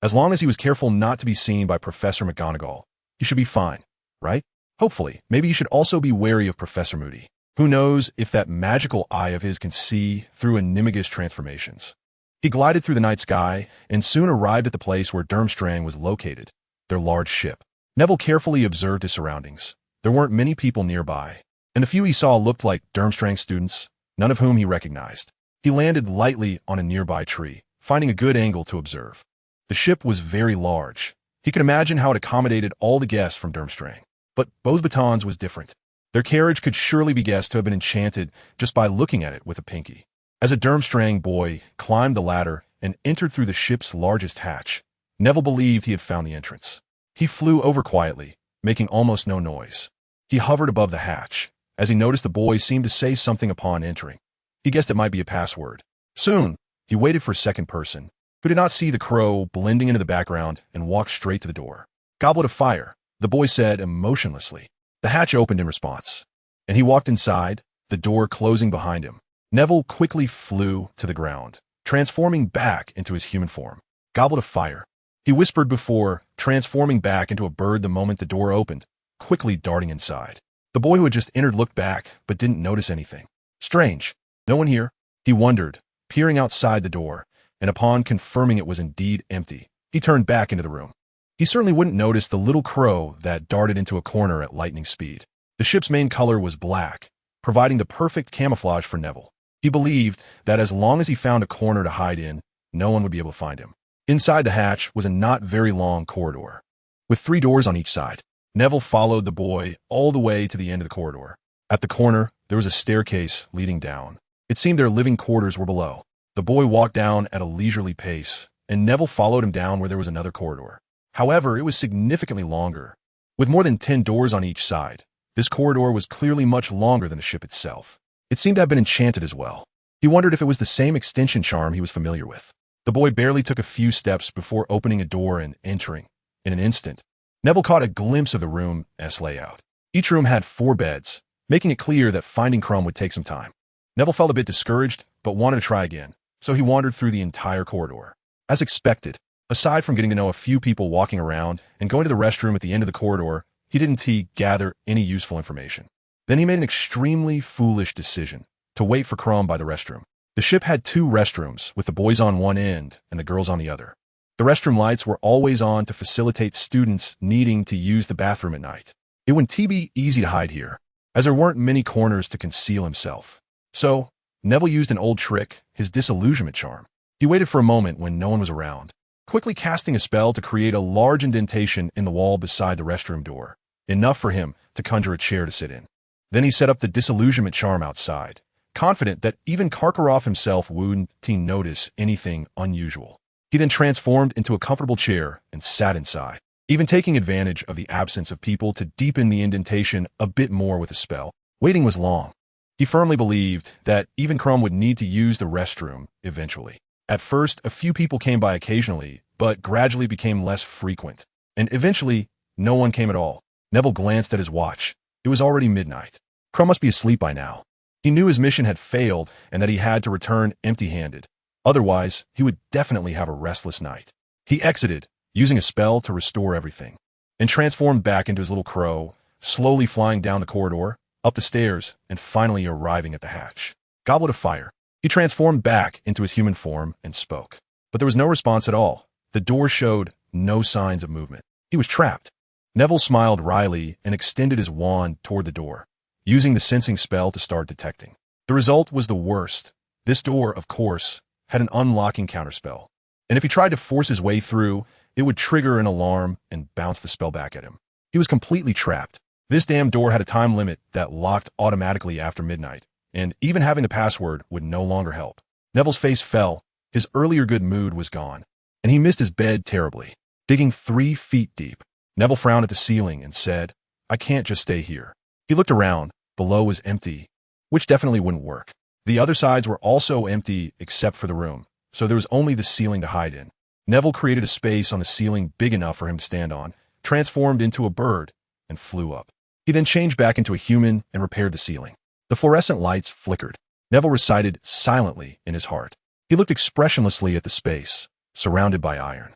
As long as he was careful not to be seen by Professor McGonagall, he should be fine, right? Hopefully, maybe he should also be wary of Professor Moody. Who knows if that magical eye of his can see through animagus transformations. He glided through the night sky and soon arrived at the place where Durmstrang was located, their large ship. Neville carefully observed his surroundings. There weren't many people nearby, and the few he saw looked like Durmstrang students, none of whom he recognized. He landed lightly on a nearby tree, finding a good angle to observe. The ship was very large. He could imagine how it accommodated all the guests from Durmstrang. But Beauxbatons was different. Their carriage could surely be guessed to have been enchanted just by looking at it with a pinky. As a Durmstrang boy climbed the ladder and entered through the ship's largest hatch, Neville believed he had found the entrance. He flew over quietly, making almost no noise. He hovered above the hatch. As he noticed the boy seemed to say something upon entering, he guessed it might be a password. Soon, he waited for a second person, who did not see the crow blending into the background and walked straight to the door. "Goblet of fire," the boy said emotionlessly. The hatch opened in response, and he walked inside, the door closing behind him. Neville quickly flew to the ground, transforming back into his human form. "Goblet of fire," he whispered before transforming back into a bird the moment the door opened, quickly darting inside. The boy who had just entered looked back, but didn't notice anything. Strange. No one here? He wondered, peering outside the door, and upon confirming it was indeed empty, he turned back into the room. He certainly wouldn't notice the little crow that darted into a corner at lightning speed. The ship's main color was black, providing the perfect camouflage for Neville. He believed that as long as he found a corner to hide in, no one would be able to find him. Inside the hatch was a not very long corridor, with 3 doors on each side. Neville followed the boy all the way to the end of the corridor. At the corner, there was a staircase leading down. It seemed their living quarters were below. The boy walked down at a leisurely pace, and Neville followed him down where there was another corridor. However, it was significantly longer. With more than 10 doors on each side, this corridor was clearly much longer than the ship itself. It seemed to have been enchanted as well. He wondered if it was the same extension charm he was familiar with. The boy barely took a few steps before opening a door and entering. In an instant, Neville caught a glimpse of the room's layout. Each room had 4 beds, making it clear that finding Crumb would take some time. Neville felt a bit discouraged, but wanted to try again, so he wandered through the entire corridor. As expected, aside from getting to know a few people walking around and going to the restroom at the end of the corridor, he didn't gather any useful information. Then he made an extremely foolish decision to wait for Crumb by the restroom. The ship had 2 restrooms, with the boys on one end and the girls on the other. The restroom lights were always on to facilitate students needing to use the bathroom at night. It would be easy to hide here, as there weren't many corners to conceal himself. So, Neville used an old trick, his disillusionment charm. He waited for a moment when no one was around, quickly casting a spell to create a large indentation in the wall beside the restroom door, enough for him to conjure a chair to sit in. Then he set up the disillusionment charm outside, confident that even Karkaroff himself wouldn't notice anything unusual. He then transformed into a comfortable chair and sat inside, even taking advantage of the absence of people to deepen the indentation a bit more with a spell. Waiting was long. He firmly believed that even Crumb would need to use the restroom eventually. At first, a few people came by occasionally, but gradually became less frequent, and eventually, no one came at all. Neville glanced at his watch. It was already midnight. Crumb must be asleep by now. He knew his mission had failed and that he had to return empty-handed. Otherwise, he would definitely have a restless night. He exited, using a spell to restore everything, and transformed back into his little crow, slowly flying down the corridor, up the stairs, and finally arriving at the hatch. "Goblet of fire." He transformed back into his human form and spoke. But there was no response at all. The door showed no signs of movement. He was trapped. Neville smiled wryly and extended his wand toward the door, using the sensing spell to start detecting. The result was the worst. This door, of course, had an unlocking counterspell, and if he tried to force his way through, it would trigger an alarm and bounce the spell back at him. He was completely trapped. This damn door had a time limit that locked automatically after midnight, and even having the password would no longer help. Neville's face fell. His earlier good mood was gone, and he missed his bed terribly, digging 3 feet deep. Neville frowned at the ceiling and said, "I can't just stay here." He looked around. Below was empty, which definitely wouldn't work. The other sides were also empty except for the room, so there was only the ceiling to hide in. Neville created a space on the ceiling big enough for him to stand on, transformed into a bird, and flew up. He then changed back into a human and repaired the ceiling. The fluorescent lights flickered. Neville recited silently in his heart. He looked expressionlessly at the space, surrounded by iron.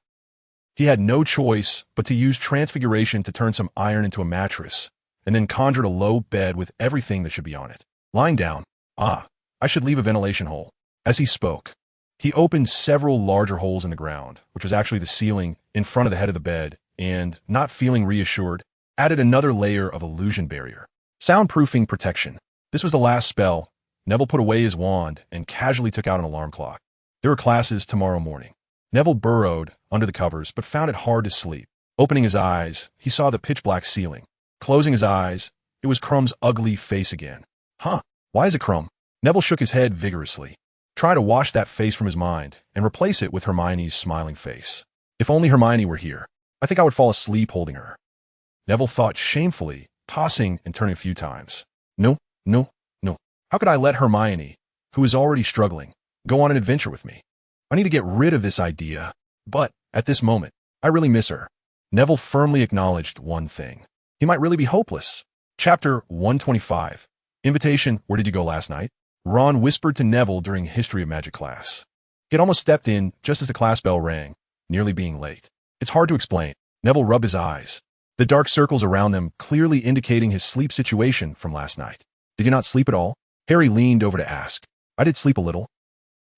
He had no choice but to use transfiguration to turn some iron into a mattress, and then conjured a low bed with everything that should be on it. Lying down, I should leave a ventilation hole. As he spoke, he opened several larger holes in the ground, which was actually the ceiling in front of the head of the bed, and, not feeling reassured, added another layer of illusion barrier. Soundproofing protection. This was the last spell. Neville put away his wand and casually took out an alarm clock. There were classes tomorrow morning. Neville burrowed under the covers, but found it hard to sleep. Opening his eyes, he saw the pitch-black ceiling. Closing his eyes, it was Crumb's ugly face again. Why is it Crumb? Neville shook his head vigorously. Try to wash that face from his mind and replace it with Hermione's smiling face. If only Hermione were here. I think I would fall asleep holding her. Neville thought shamefully, tossing and turning a few times. No. How could I let Hermione, who is already struggling, go on an adventure with me? I need to get rid of this idea, but at this moment, I really miss her. Neville firmly acknowledged one thing. He might really be hopeless. Chapter 125. Invitation, where did you go last night? Ron whispered to Neville during History of Magic class. He had almost stepped in just as the class bell rang, nearly being late. It's hard to explain. Neville rubbed his eyes, the dark circles around them clearly indicating his sleep situation from last night. Did you not sleep at all? Harry leaned over to ask. I did sleep a little.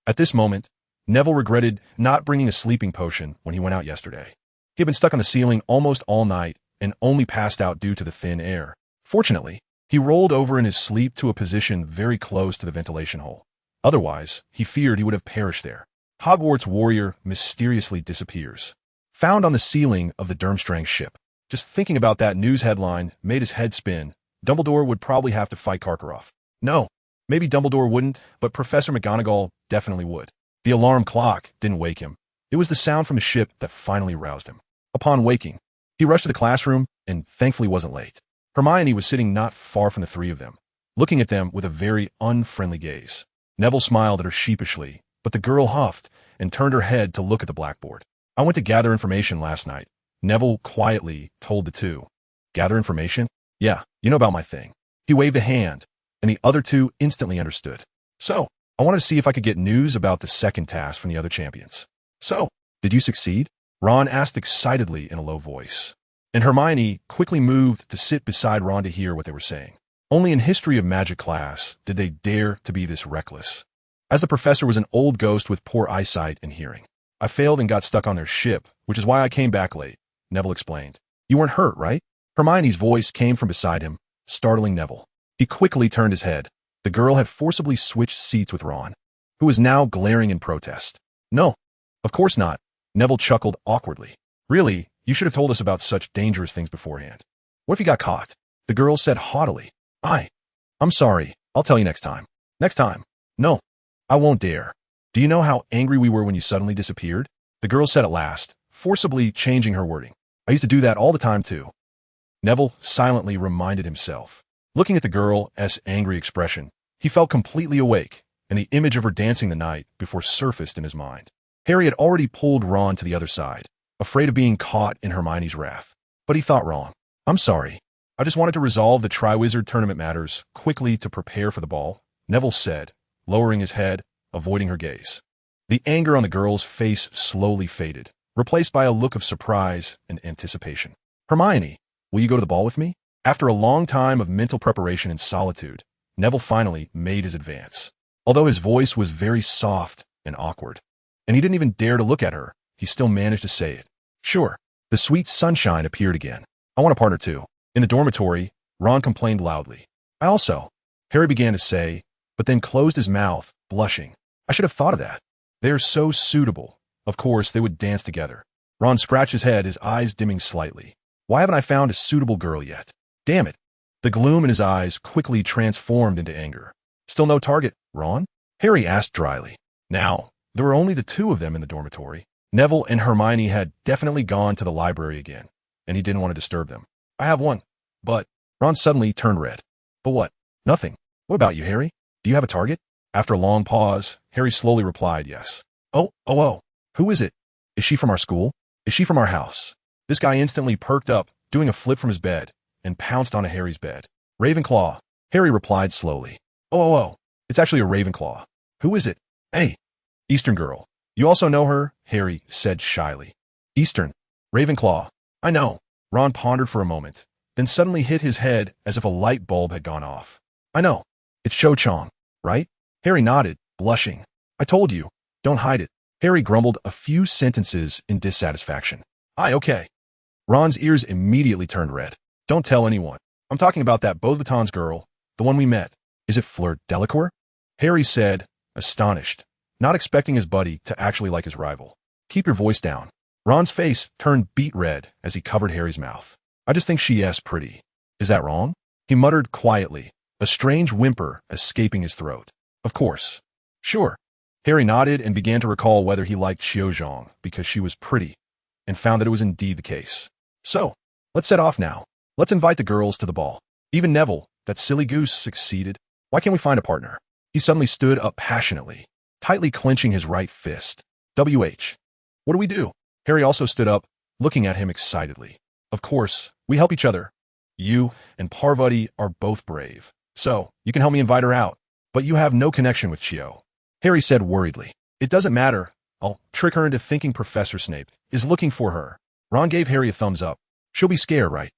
At this moment, Neville regretted not bringing a sleeping potion when he went out yesterday. He had been stuck on the ceiling almost all night and only passed out due to the thin air. Fortunately, he rolled over in his sleep to a position very close to the ventilation hole. Otherwise, he feared he would have perished there. Hogwarts warrior mysteriously disappears. Found on the ceiling of the Durmstrang ship. Just thinking about that news headline made his head spin. Dumbledore would probably have to fight Karkaroff. No, maybe Dumbledore wouldn't, but Professor McGonagall definitely would. The alarm clock didn't wake him. It was the sound from his ship that finally roused him. Upon waking, he rushed to the classroom and thankfully wasn't late. Hermione was sitting not far from the three of them, looking at them with a very unfriendly gaze. Neville smiled at her sheepishly, but the girl huffed and turned her head to look at the blackboard. I went to gather information last night, Neville quietly told the two. Gather information? Yeah, you know about my thing. He waved a hand, and the other two instantly understood. So, I wanted to see if I could get news about the second task from the other champions. So, did you succeed? Ron asked excitedly in a low voice. And Hermione quickly moved to sit beside Ron to hear what they were saying. Only in History of Magic class did they dare to be this reckless. As the professor was an old ghost with poor eyesight and hearing. I failed and got stuck on their ship, which is why I came back late, Neville explained. You weren't hurt, right? Hermione's voice came from beside him, startling Neville. He quickly turned his head. The girl had forcibly switched seats with Ron, who was now glaring in protest. No, of course not. Neville chuckled awkwardly. Really, you should have told us about such dangerous things beforehand. What if you got caught? The girl said haughtily. I'm sorry. I'll tell you next time. Next time? No, I won't dare. Do you know how angry we were when you suddenly disappeared? The girl said at last, forcibly changing her wording. I used to do that all the time too. Neville silently reminded himself. Looking at the girl's angry expression, he felt completely awake, and the image of her dancing the night before surfaced in his mind. Harry had already pulled Ron to the other side, afraid of being caught in Hermione's wrath. But he thought wrong. I'm sorry. I just wanted to resolve the Triwizard Tournament matters quickly to prepare for the ball, Neville said, lowering his head, avoiding her gaze. The anger on the girl's face slowly faded, replaced by a look of surprise and anticipation. Hermione, will you go to the ball with me? After a long time of mental preparation and solitude, Neville finally made his advance. Although his voice was very soft and awkward, and he didn't even dare to look at her, he still managed to say it. Sure. The sweet sunshine appeared again. I want a partner too. In the dormitory, Ron complained loudly. I also, Harry began to say, but then closed his mouth, blushing. I should have thought of that. They are so suitable. Of course, they would dance together. Ron scratched his head, his eyes dimming slightly. Why haven't I found a suitable girl yet? Damn it. The gloom in his eyes quickly transformed into anger. Still no target, Ron? Harry asked dryly. Now, There were only the two of them in the dormitory. Neville and Hermione had definitely gone to the library again, and he didn't want to disturb them. I have one, but Ron suddenly turned red. But what? Nothing. What about you, Harry? Do you have a target? After a long pause, Harry slowly replied, yes. Oh. Who is it? Is she from our school? Is she from our house? This guy instantly perked up, doing a flip from his bed, and pounced onto Harry's bed. Ravenclaw, Harry replied slowly. Oh. It's actually a Ravenclaw. Who is it? Hey, Eastern girl. You also know her? Harry said shyly. Eastern. Ravenclaw. I know. Ron pondered for a moment, then suddenly hit his head as if a light bulb had gone off. I know. It's Cho Chang, right? Harry nodded, blushing. I told you. Don't hide it. Harry grumbled a few sentences in dissatisfaction. Aye, okay. Ron's ears immediately turned red. Don't tell anyone. I'm talking about that Beauxbatons girl, the one we met. Is it Fleur Delacour? Harry said, astonished, not expecting his buddy to actually like his rival. Keep your voice down. Ron's face turned beet red as he covered Harry's mouth. I just think she is pretty. Is that wrong? He muttered quietly, a strange whimper escaping his throat. Of course. Sure. Harry nodded and began to recall whether he liked Xiao Zhang because she was pretty, and found that it was indeed the case. So, let's set off now. Let's invite the girls to the ball. Even Neville, that silly goose, succeeded. Why can't we find a partner? He suddenly stood up passionately, tightly clenching his right fist. WH. What do we do? Harry also stood up, looking at him excitedly. Of course, we help each other. You and Parvati are both brave, so you can help me invite her out. But you have no connection with Chio. Harry said worriedly. It doesn't matter. I'll trick her into thinking Professor Snape is looking for her. Ron gave Harry a thumbs up. She'll be scared, right?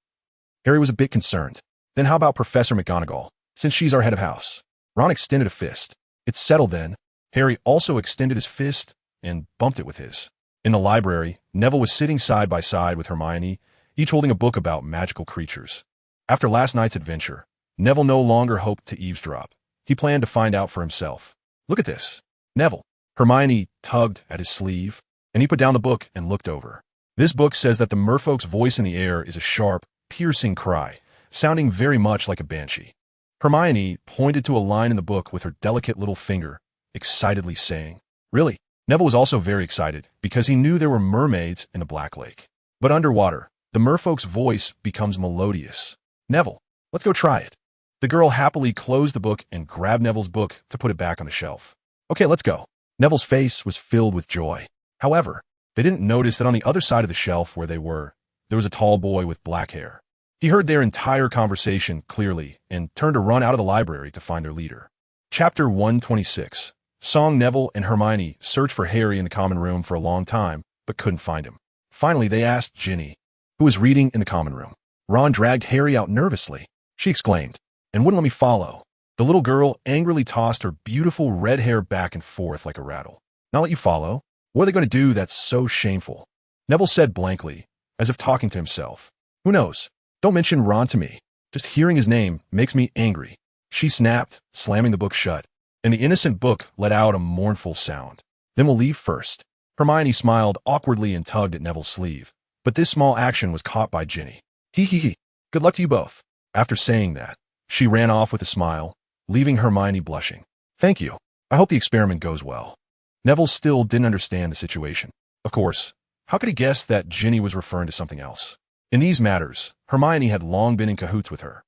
Harry was a bit concerned. Then how about Professor McGonagall, since she's our head of house? Ron extended a fist. It's settled then. Harry also extended his fist and bumped it with his. In the library, Neville was sitting side by side with Hermione, each holding a book about magical creatures. After last night's adventure, Neville no longer hoped to eavesdrop. He planned to find out for himself. Look at this. Neville. Hermione tugged at his sleeve, and he put down the book and looked over. This book says that the merfolk's voice in the air is a sharp, piercing cry, sounding very much like a banshee. Hermione pointed to a line in the book with her delicate little finger, excitedly saying, Really? Neville was also very excited because he knew there were mermaids in the Black Lake. But underwater, the merfolk's voice becomes melodious. Neville, let's go try it. The girl happily closed the book and grabbed Neville's book to put it back on the shelf. Okay, let's go. Neville's face was filled with joy. However, they didn't notice that on the other side of the shelf where they were, there was a tall boy with black hair. He heard their entire conversation clearly and turned to run out of the library to find their leader. Chapter 126. Song. Neville and Hermione searched for Harry in the common room for a long time, but couldn't find him. Finally, they asked Ginny, who was reading in the common room. Ron dragged Harry out nervously. She exclaimed, and wouldn't let me follow. The little girl angrily tossed her beautiful red hair back and forth like a rattle. Not let you follow? What are they going to do that's so shameful? Neville said blankly, as if talking to himself. Who knows? Don't mention Ron to me. Just hearing his name makes me angry. She snapped, slamming the book shut, and the innocent book let out a mournful sound. Then we'll leave first. Hermione smiled awkwardly and tugged at Neville's sleeve, but this small action was caught by Ginny. Hee. Good luck to you both. After saying that, she ran off with a smile, leaving Hermione blushing. Thank you. I hope the experiment goes well. Neville still didn't understand the situation. Of course, how could he guess that Ginny was referring to something else? In these matters, Hermione had long been in cahoots with her.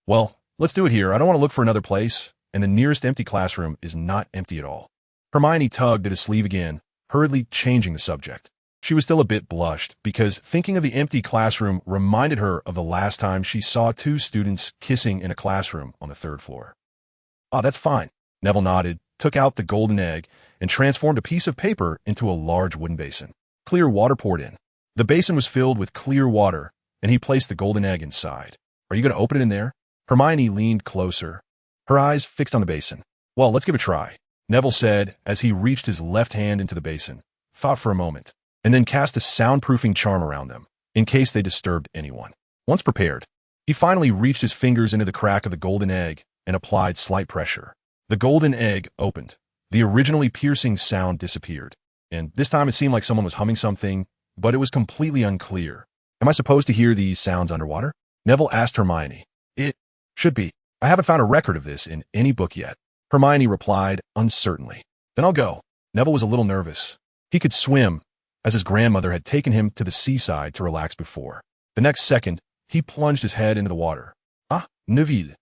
Well, let's do it here. I don't want to look for another place, and the nearest empty classroom is not empty at all. Hermione tugged at his sleeve again, hurriedly changing the subject. She was still a bit blushed because thinking of the empty classroom reminded her of the last time she saw two students kissing in a classroom on the third floor. That's fine. Neville nodded, took out the golden egg, and transformed a piece of paper into a large wooden basin. Clear water poured in. The basin was filled with clear water, and he placed the golden egg inside. Are you going to open it in there? Hermione leaned closer, her eyes fixed on the basin. Well, let's give it a try, Neville said as he reached his left hand into the basin, thought for a moment, and then cast a soundproofing charm around them, in case they disturbed anyone. Once prepared, he finally reached his fingers into the crack of the golden egg and applied slight pressure. The golden egg opened. The originally piercing sound disappeared, and this time it seemed like someone was humming something, but it was completely unclear. Am I supposed to hear these sounds underwater? Neville asked Hermione. It should be. I haven't found a record of this in any book yet. Hermione replied uncertainly. Then I'll go. Neville was a little nervous. He could swim, as his grandmother had taken him to the seaside to relax before. The next second, he plunged his head into the water. Ah, Neville.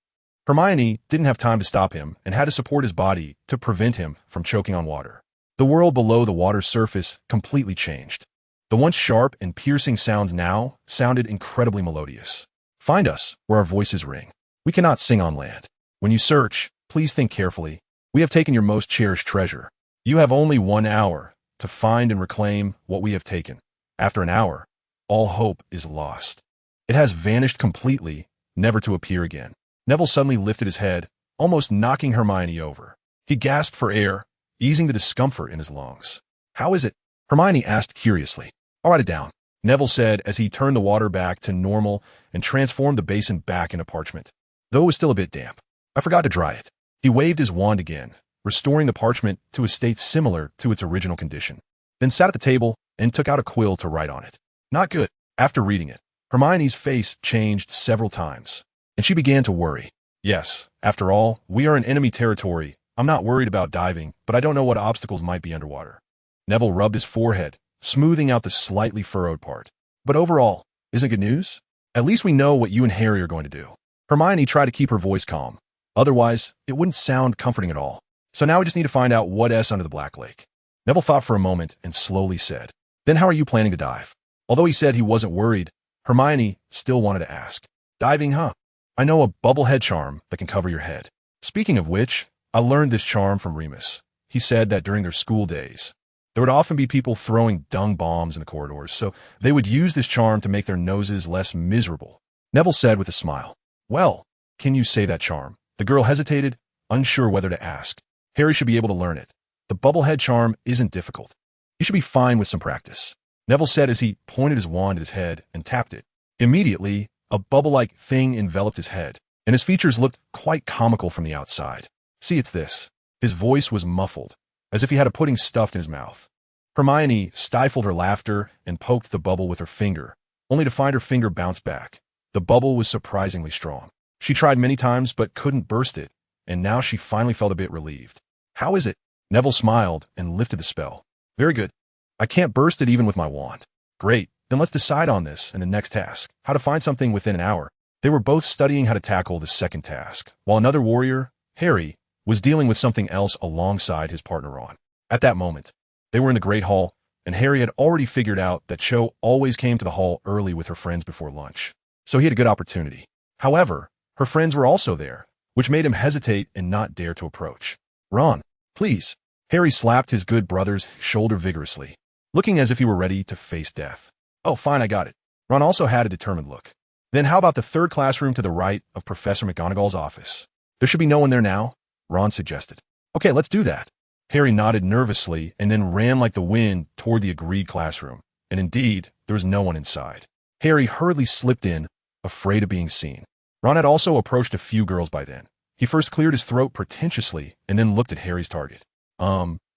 Hermione didn't have time to stop him and had to support his body to prevent him from choking on water. The world below the water's surface completely changed. The once sharp and piercing sounds now sounded incredibly melodious. Find us where our voices ring. We cannot sing on land. When you search, please think carefully. We have taken your most cherished treasure. You have only 1 hour to find and reclaim what we have taken. After an hour, all hope is lost. It has vanished completely, never to appear again. Neville suddenly lifted his head, almost knocking Hermione over. He gasped for air, easing the discomfort in his lungs. How is it? Hermione asked curiously. I'll write it down, Neville said as he turned the water back to normal and transformed the basin back into parchment. Though it was still a bit damp, I forgot to dry it. He waved his wand again, restoring the parchment to a state similar to its original condition, then sat at the table and took out a quill to write on it. Not good. After reading it, Hermione's face changed several times, and she began to worry. Yes, after all, we are in enemy territory. I'm not worried about diving, but I don't know what obstacles might be underwater. Neville rubbed his forehead, smoothing out the slightly furrowed part. But overall, isn't it good news? At least we know what you and Harry are going to do. Hermione tried to keep her voice calm. Otherwise, it wouldn't sound comforting at all. So now we just need to find out what's under the Black Lake. Neville thought for a moment and slowly said, Then how are you planning to dive? Although he said he wasn't worried, Hermione still wanted to ask. Diving, huh? I know a bubble head charm that can cover your head. Speaking of which, I learned this charm from Remus. He said that during their school days, there would often be people throwing dung bombs in the corridors, so they would use this charm to make their noses less miserable. Neville said with a smile. Well, can you say that charm? The girl hesitated, unsure whether to ask. Harry should be able to learn it. The bubblehead charm isn't difficult. You should be fine with some practice, Neville said as he pointed his wand at his head and tapped it. Immediately, a bubble-like thing enveloped his head, and his features looked quite comical from the outside. See, it's this. His voice was muffled, as if he had a pudding stuffed in his mouth. Hermione stifled her laughter and poked the bubble with her finger, only to find her finger bounce back. The bubble was surprisingly strong. She tried many times but couldn't burst it, and now she finally felt a bit relieved. How is it? Neville smiled and lifted the spell. Very good. I can't burst it even with my wand. Great. Then let's decide on this and the next task, how to find something within an hour. They were both studying how to tackle the second task, while another warrior, Harry, was dealing with something else alongside his partner Ron. At that moment, they were in the Great Hall, and Harry had already figured out that Cho always came to the hall early with her friends before lunch, so he had a good opportunity. However, her friends were also there, which made him hesitate and not dare to approach. Ron, please. Harry slapped his good brother's shoulder vigorously, looking as if he were ready to face death. Oh, fine, I got it. Ron also had a determined look. Then how about the third classroom to the right of Professor McGonagall's office? There should be no one there now, Ron suggested. Okay, let's do that. Harry nodded nervously and then ran like the wind toward the agreed classroom. And indeed, there was no one inside. Harry hurriedly slipped in, afraid of being seen. Ron had also approached a few girls by then. He first cleared his throat pretentiously and then looked at Harry's target.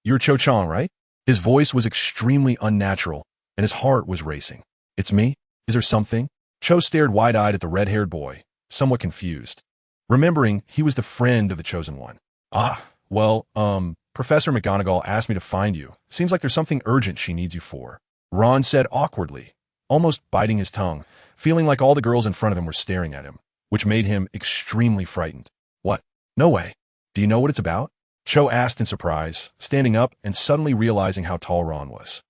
You're Cho Chang, right? His voice was extremely unnatural, and his heart was racing. It's me? Is there something? Cho stared wide-eyed at the red-haired boy, somewhat confused, remembering he was the friend of the Chosen One. Professor McGonagall asked me to find you. Seems like there's something urgent she needs you for. Ron said awkwardly, almost biting his tongue, feeling like all the girls in front of him were staring at him, which made him extremely frightened. What? No way. Do you know what it's about? Cho asked in surprise, standing up and suddenly realizing how tall Ron was.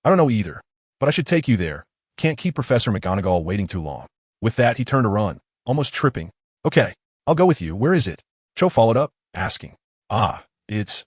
I don't know either, but I should take you there. Can't keep Professor McGonagall waiting too long. With that, he turned to run, almost tripping. Okay, I'll go with you. Where is it? Cho followed up, asking. It's,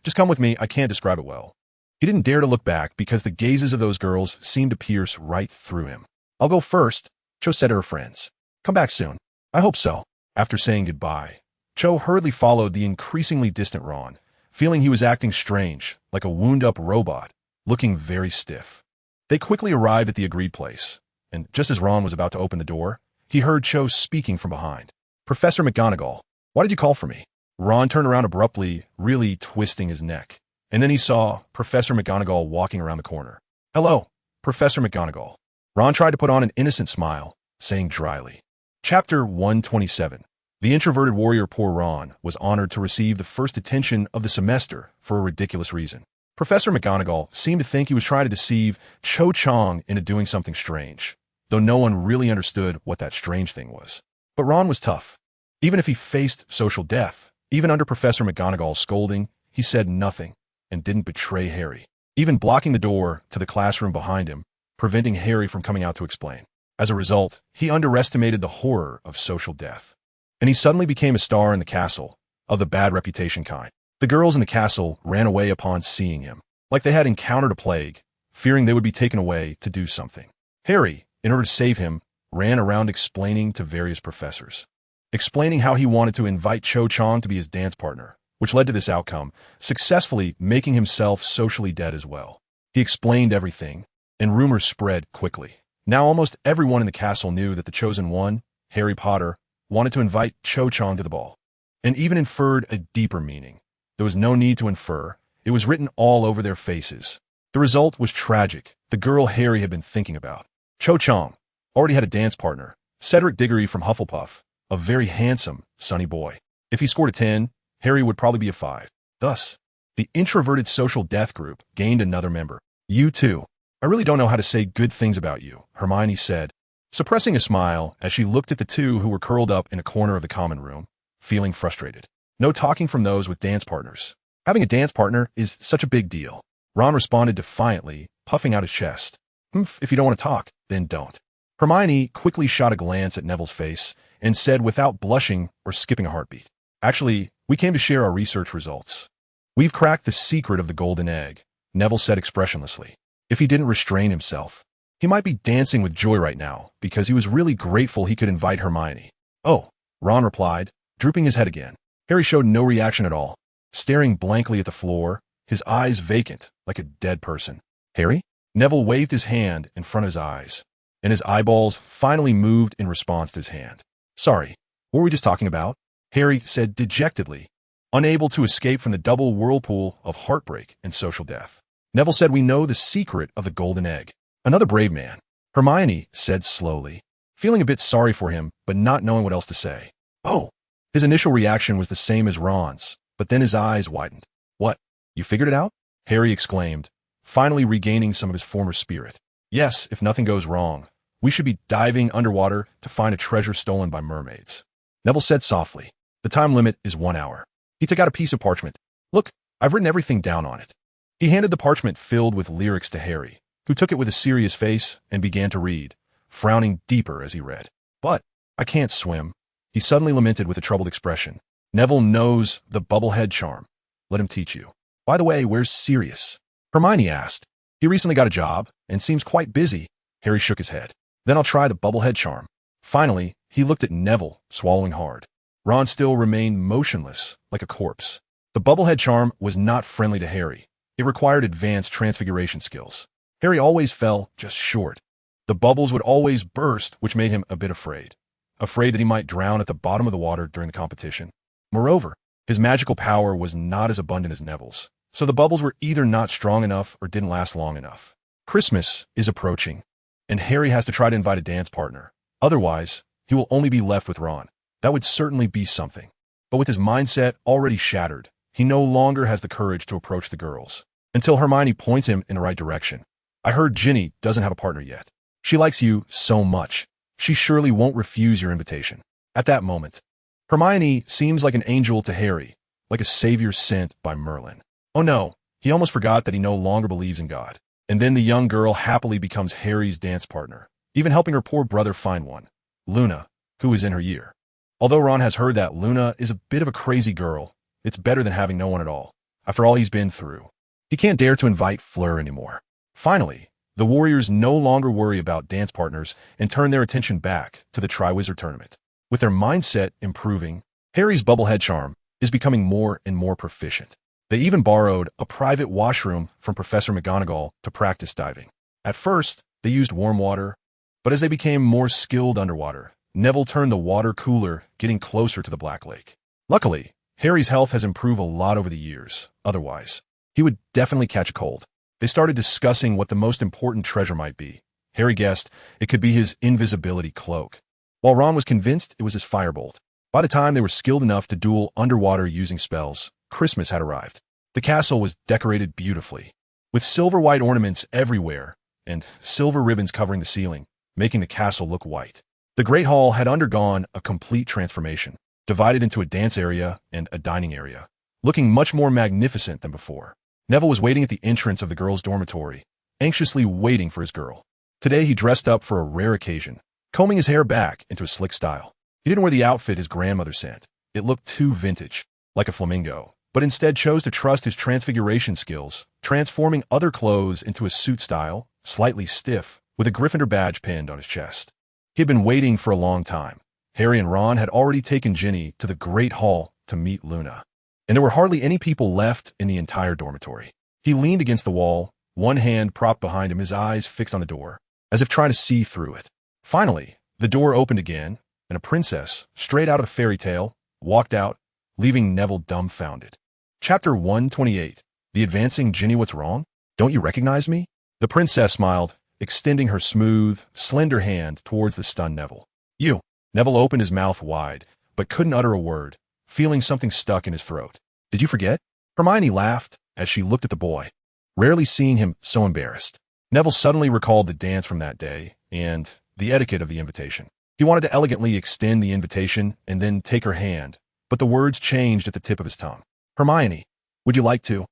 just come with me. I can't describe it well. He didn't dare to look back because the gazes of those girls seemed to pierce right through him. I'll go first, Cho said to her friends. Come back soon. I hope so. After saying goodbye, Cho hurriedly followed the increasingly distant Ron, feeling he was acting strange, like a wound-up robot, looking very stiff. They quickly arrived at the agreed place, and just as Ron was about to open the door, he heard Cho speaking from behind. Professor McGonagall, why did you call for me? Ron turned around abruptly, really twisting his neck, and then he saw Professor McGonagall walking around the corner. Hello, Professor McGonagall. Ron tried to put on an innocent smile, saying dryly. Chapter 127. The introverted warrior poor Ron was honored to receive the first attention of the semester for a ridiculous reason. Professor McGonagall seemed to think he was trying to deceive Cho Chang into doing something strange, though no one really understood what that strange thing was. But Ron was tough. Even if he faced social death, even under Professor McGonagall's scolding, he said nothing and didn't betray Harry, even blocking the door to the classroom behind him, preventing Harry from coming out to explain. As a result, he underestimated the horror of social death. And he suddenly became a star in the castle, of the bad reputation kind. The girls in the castle ran away upon seeing him, like they had encountered a plague, fearing they would be taken away to do something. Harry, in order to save him, ran around explaining to various professors, explaining how he wanted to invite Cho Chang to be his dance partner, which led to this outcome, successfully making himself socially dead as well. He explained everything, and rumors spread quickly. Now almost everyone in the castle knew that the chosen one, Harry Potter, wanted to invite Cho Chang to the ball, and even inferred a deeper meaning. There was no need to infer. It was written all over their faces. The result was tragic. The girl Harry had been thinking about, Cho Chang, already had a dance partner, Cedric Diggory from Hufflepuff, a very handsome, sunny boy. If he scored a 10, Harry would probably be a 5. Thus, the introverted social death group gained another member. You too. I really don't know how to say good things about you, Hermione said, suppressing a smile as she looked at the two who were curled up in a corner of the common room, feeling frustrated. No talking from those with dance partners. Having a dance partner is such a big deal. Ron responded defiantly, puffing out his chest. If you don't want to talk, then don't. Hermione quickly shot a glance at Neville's face and said without blushing or skipping a heartbeat, "Actually, we came to share our research results. We've cracked the secret of the golden egg," Neville said expressionlessly. If he didn't restrain himself, he might be dancing with joy right now because he was really grateful he could invite Hermione. "Oh," Ron replied, drooping his head again. Harry showed no reaction at all, staring blankly at the floor, his eyes vacant like a dead person. "Harry?" Neville waved his hand in front of his eyes, and his eyeballs finally moved in response to his hand. "Sorry, what were we just talking about?" Harry said dejectedly, unable to escape from the double whirlpool of heartbreak and social death. Neville said, "We know the secret of the golden egg." "Another brave man," Hermione said slowly, feeling a bit sorry for him, but not knowing what else to say. "Oh." His initial reaction was the same as Ron's, but then his eyes widened. "What? You figured it out?" Harry exclaimed, finally regaining some of his former spirit. "Yes, if nothing goes wrong. We should be diving underwater to find a treasure stolen by mermaids." Neville said softly, "The time limit is 1 hour." He took out a piece of parchment. "Look, I've written everything down on it." He handed the parchment filled with lyrics to Harry, who took it with a serious face and began to read, frowning deeper as he read. "But I can't swim," he suddenly lamented with a troubled expression. "Neville knows the bubblehead charm. Let him teach you." "By the way, where's Sirius?" Hermione asked. "He recently got a job and seems quite busy." Harry shook his head. "Then I'll try the bubblehead charm." Finally, he looked at Neville, swallowing hard. Ron still remained motionless, like a corpse. The bubblehead charm was not friendly to Harry. It required advanced transfiguration skills. Harry always fell just short. The bubbles would always burst, which made him a bit afraid. Afraid that he might drown at the bottom of the water during the competition. Moreover, his magical power was not as abundant as Neville's, so the bubbles were either not strong enough or didn't last long enough. Christmas is approaching, and Harry has to try to invite a dance partner. Otherwise, he will only be left with Ron. That would certainly be something. But with his mindset already shattered, he no longer has the courage to approach the girls, until Hermione points him in the right direction. "I heard Ginny doesn't have a partner yet. She likes you so much. She surely won't refuse your invitation." At that moment, Hermione seems like an angel to Harry, like a savior sent by Merlin. Oh no, he almost forgot that he no longer believes in God. And then the young girl happily becomes Harry's dance partner, even helping her poor brother find one, Luna, who is in her year. Although Ron has heard that Luna is a bit of a crazy girl, it's better than having no one at all, after all he's been through. He can't dare to invite Fleur anymore. Finally, the Warriors no longer worry about dance partners and turn their attention back to the Triwizard Tournament. With their mindset improving, Harry's bubblehead charm is becoming more and more proficient. They even borrowed a private washroom from Professor McGonagall to practice diving. At first, they used warm water, but as they became more skilled underwater, Neville turned the water cooler, getting closer to the Black Lake. Luckily, Harry's health has improved a lot over the years. Otherwise, he would definitely catch a cold. They started discussing what the most important treasure might be. Harry guessed it could be his invisibility cloak, while Ron was convinced it was his firebolt. By the time they were skilled enough to duel underwater using spells, Christmas had arrived. The castle was decorated beautifully, with silver-white ornaments everywhere and silver ribbons covering the ceiling, making the castle look white. The Great Hall had undergone a complete transformation, divided into a dance area and a dining area, looking much more magnificent than before. Neville was waiting at the entrance of the girls' dormitory, anxiously waiting for his girl. Today he dressed up for a rare occasion, combing his hair back into a slick style. He didn't wear the outfit his grandmother sent. It looked too vintage, like a flamingo, but instead chose to trust his transfiguration skills, transforming other clothes into a suit style, slightly stiff, with a Gryffindor badge pinned on his chest. He had been waiting for a long time. Harry and Ron had already taken Ginny to the Great Hall to meet Luna, and there were hardly any people left in the entire dormitory. He leaned against the wall, one hand propped behind him, his eyes fixed on the door, as if trying to see through it. Finally, the door opened again, and a princess, straight out of a fairy tale, walked out, leaving Neville dumbfounded. Chapter 128. The Advancing Ginny. What's wrong? Don't you recognize me? The princess smiled, extending her smooth, slender hand towards the stunned Neville. You. Neville opened his mouth wide, but couldn't utter a word, feeling something stuck in his throat. Did you forget? Hermione laughed as she looked at the boy, rarely seeing him so embarrassed. Neville suddenly recalled the dance from that day and the etiquette of the invitation. He wanted to elegantly extend the invitation and then take her hand, but the words changed at the tip of his tongue. Hermione, would you like to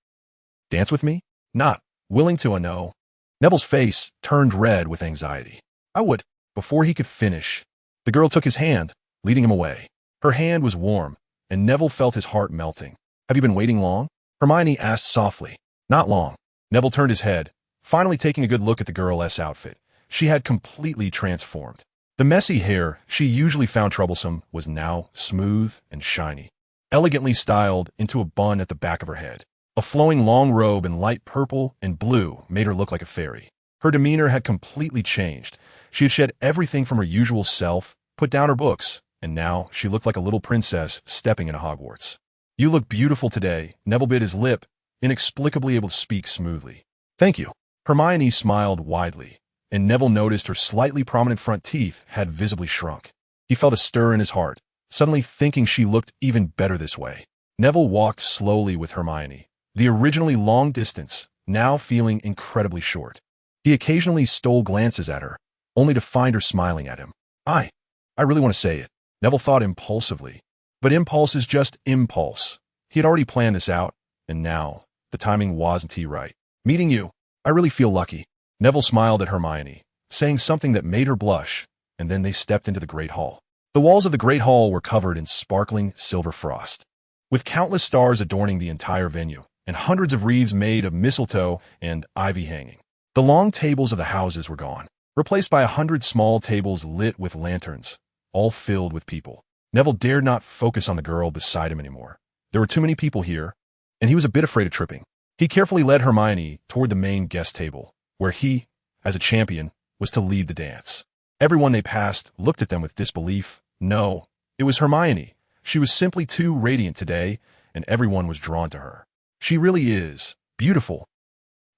dance with me? Not willing to, no. Neville's face turned red with anxiety. I would. Before he could finish, the girl took his hand, leading him away. Her hand was warm, and Neville felt his heart melting. Have you been waiting long? Hermione asked softly. Not long. Neville turned his head, finally taking a good look at the girl's outfit. She had completely transformed. The messy hair she usually found troublesome was now smooth and shiny, elegantly styled into a bun at the back of her head. A flowing long robe in light purple and blue made her look like a fairy. Her demeanor had completely changed. She had shed everything from her usual self, put down her books, and now she looked like a little princess stepping into Hogwarts. You look beautiful today. Neville bit his lip, inexplicably able to speak smoothly. Thank you. Hermione smiled widely, and Neville noticed her slightly prominent front teeth had visibly shrunk. He felt a stir in his heart, suddenly thinking she looked even better this way. Neville walked slowly with Hermione, the originally long distance, now feeling incredibly short. He occasionally stole glances at her, only to find her smiling at him. I really want to say it, Neville thought impulsively. But impulse is just impulse. He had already planned this out, and now, the timing wasn't right. Meeting you, I really feel lucky. Neville smiled at Hermione, saying something that made her blush, and then they stepped into the Great Hall. The walls of the Great Hall were covered in sparkling silver frost, with countless stars adorning the entire venue, and hundreds of wreaths made of mistletoe and ivy hanging. The long tables of the houses were gone, replaced by 100 small tables lit with lanterns, all filled with people. Neville dared not focus on the girl beside him anymore. There were too many people here, and he was a bit afraid of tripping. He carefully led Hermione toward the main guest table, where he, as a champion, was to lead the dance. Everyone they passed looked at them with disbelief. No, it was Hermione. She was simply too radiant today, and everyone was drawn to her. She really is beautiful.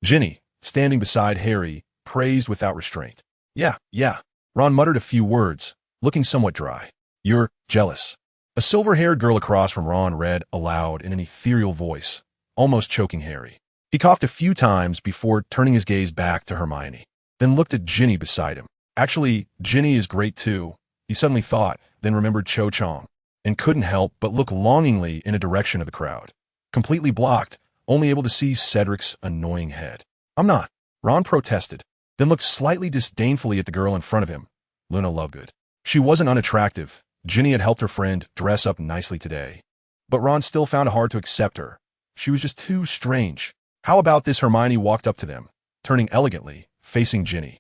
Ginny, standing beside Harry, praised without restraint. Yeah. Ron muttered a few words, looking somewhat dry. You're jealous. A silver-haired girl across from Ron read aloud in an ethereal voice, almost choking Harry. He coughed a few times before turning his gaze back to Hermione, then looked at Ginny beside him. Actually, Ginny is great too, he suddenly thought, then remembered Cho Chang, and couldn't help but look longingly in a direction of the crowd. Completely blocked, only able to see Cedric's annoying head. I'm not. Ron protested, then looked slightly disdainfully at the girl in front of him, Luna Lovegood. She wasn't unattractive. Ginny had helped her friend dress up nicely today. But Ron still found it hard to accept her. She was just too strange. How about this? Hermione walked up to them, turning elegantly, facing Ginny.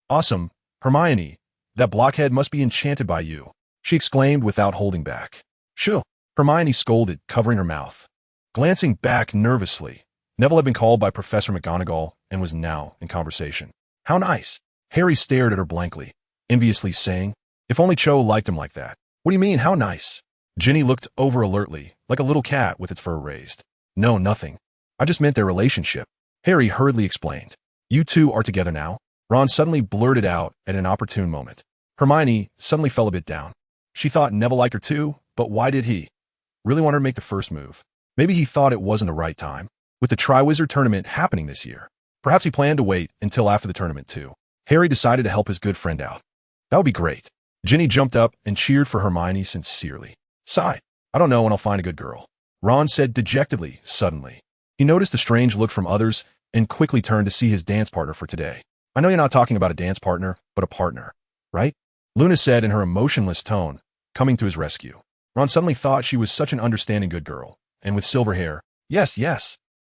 Awesome, Hermione. That blockhead must be enchanted by you, she exclaimed without holding back. Shoo, Hermione scolded, covering her mouth. Glancing back nervously, Neville had been called by Professor McGonagall and was now in conversation. How nice. Harry stared at her blankly, enviously saying, if only Cho liked him like that. What do you mean, how nice? Ginny looked over alertly, like a little cat with its fur raised. No, nothing. I just meant their relationship. Harry hurriedly explained. You two are together now? Ron suddenly blurted out at an opportune moment. Hermione suddenly fell a bit down. She thought Neville liked her too, But why did he really want her to make the first move? Maybe he thought it wasn't the right time, with the Triwizard Tournament happening this year. Perhaps he planned to wait until after the tournament too. Harry decided to help his good friend out. That would be great. Ginny jumped up and cheered for Hermione sincerely. Sigh. I don't know when I'll find a good girl. Ron said dejectedly, suddenly. He noticed a strange look from others and quickly turned to see his dance partner for today. I know you're not talking about a dance partner, but a partner, right? Luna said in her emotionless tone, coming to his rescue. Ron suddenly thought she was such an understanding good girl, and with silver hair. Yes,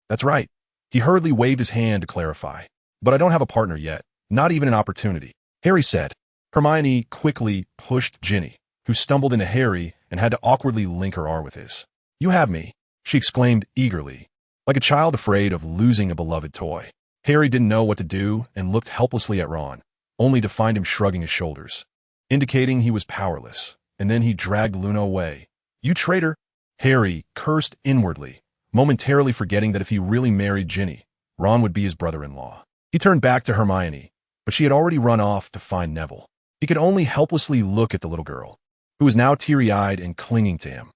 that's right. He hurriedly waved his hand to clarify. But I don't have a partner yet, not even an opportunity, Harry said. Hermione quickly pushed Ginny, who stumbled into Harry and had to awkwardly link her arm with his. You have me, she exclaimed eagerly, like a child afraid of losing a beloved toy. Harry didn't know what to do and looked helplessly at Ron, only to find him shrugging his shoulders, indicating he was powerless, and then he dragged Luna away. You traitor! Harry cursed inwardly, momentarily forgetting that if he really married Ginny, Ron would be his brother-in-law. He turned back to Hermione, but she had already run off to find Neville. He could only helplessly look at the little girl, who was now teary-eyed and clinging to him,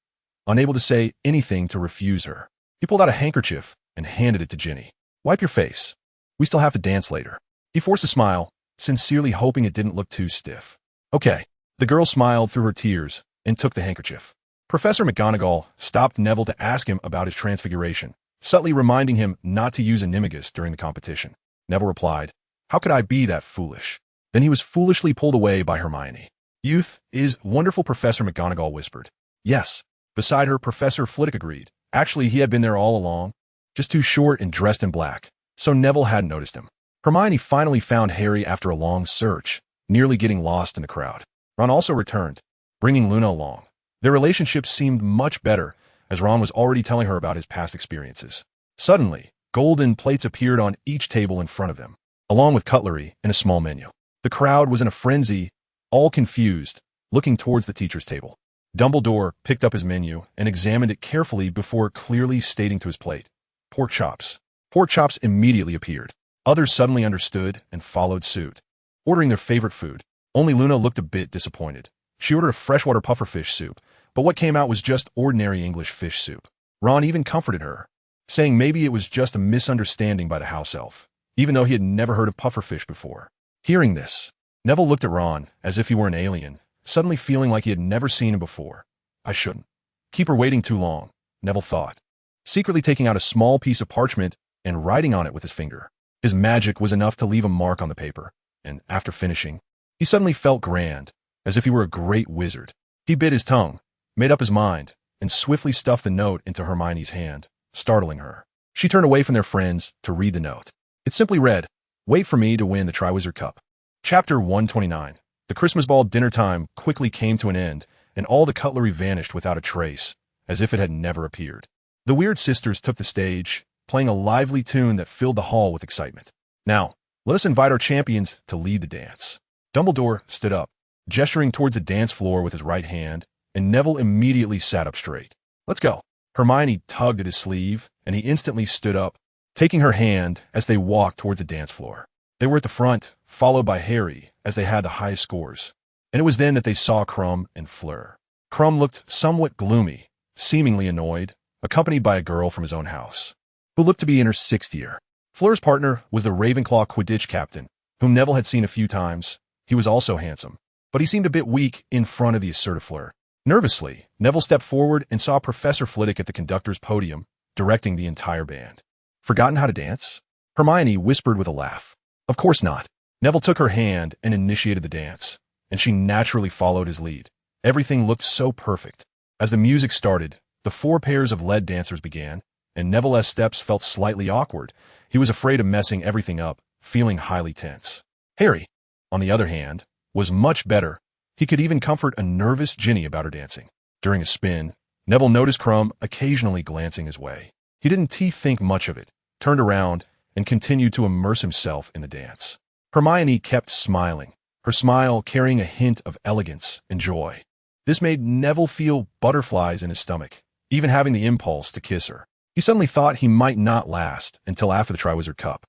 unable to say anything to refuse her. He pulled out a handkerchief and handed it to Ginny. Wipe your face. We still have to dance later. He forced a smile, sincerely hoping it didn't look too stiff. Okay. The girl smiled through her tears and took the handkerchief. Professor McGonagall stopped Neville to ask him about his transfiguration, subtly reminding him not to use animagus during the competition. Neville replied, How could I be that foolish? Then he was foolishly pulled away by Hermione. Youth is wonderful, Professor McGonagall whispered. Yes. Beside her, Professor Flitwick agreed. Actually, he had been there all along, just too short and dressed in black, so Neville hadn't noticed him. Hermione finally found Harry after a long search, nearly getting lost in the crowd. Ron also returned, bringing Luna along. Their relationship seemed much better, as Ron was already telling her about his past experiences. Suddenly, golden plates appeared on each table in front of them, along with cutlery and a small menu. The crowd was in a frenzy, all confused, looking towards the teacher's table. Dumbledore picked up his menu and examined it carefully before clearly stating to his plate, Pork chops. Pork chops immediately appeared. Others suddenly understood and followed suit, ordering their favorite food. Only Luna looked a bit disappointed. She ordered a freshwater pufferfish soup, but what came out was just ordinary English fish soup. Ron even comforted her, saying maybe it was just a misunderstanding by the house elf, even though he had never heard of pufferfish before. Hearing this, Neville looked at Ron as if he were an alien, suddenly feeling like he had never seen him before. I shouldn't keep her waiting too long, Neville thought, secretly taking out a small piece of parchment and writing on it with his finger. His magic was enough to leave a mark on the paper, and after finishing, he suddenly felt grand, as if he were a great wizard. He bit his tongue, made up his mind, and swiftly stuffed the note into Hermione's hand, startling her. She turned away from their friends to read the note. It simply read, Wait for me to win the Triwizard Cup. Chapter 129. The Christmas ball dinner time quickly came to an end, and all the cutlery vanished without a trace, as if it had never appeared. The Weird Sisters took the stage, playing a lively tune that filled the hall with excitement. Now, let us invite our champions to lead the dance. Dumbledore stood up, gesturing towards the dance floor with his right hand, and Neville immediately sat up straight. Let's go. Hermione tugged at his sleeve, and he instantly stood up, taking her hand as they walked towards the dance floor. They were at the front, followed by Harry, as they had the highest scores. And it was then that they saw Krum and Fleur. Krum looked somewhat gloomy, seemingly annoyed, accompanied by a girl from his own house, who looked to be in her 6th year. Fleur's partner was the Ravenclaw Quidditch captain, whom Neville had seen a few times. He was also handsome, but he seemed a bit weak in front of the assertive Fleur. Nervously, Neville stepped forward and saw Professor Flitwick at the conductor's podium, directing the entire band. Forgotten how to dance? Hermione whispered with a laugh. Of course not. Neville took her hand and initiated the dance, and she naturally followed his lead. Everything looked so perfect. As the music started, the 4 pairs of lead dancers began, and Neville's steps felt slightly awkward. He was afraid of messing everything up, feeling highly tense. Harry, on the other hand, was much better. He could even comfort a nervous Ginny about her dancing. During a spin, Neville noticed Krum occasionally glancing his way. He didn't think much of it, turned around, and continued to immerse himself in the dance. Hermione kept smiling, her smile carrying a hint of elegance and joy. This made Neville feel butterflies in his stomach, even having the impulse to kiss her. He suddenly thought he might not last until after the Triwizard Cup.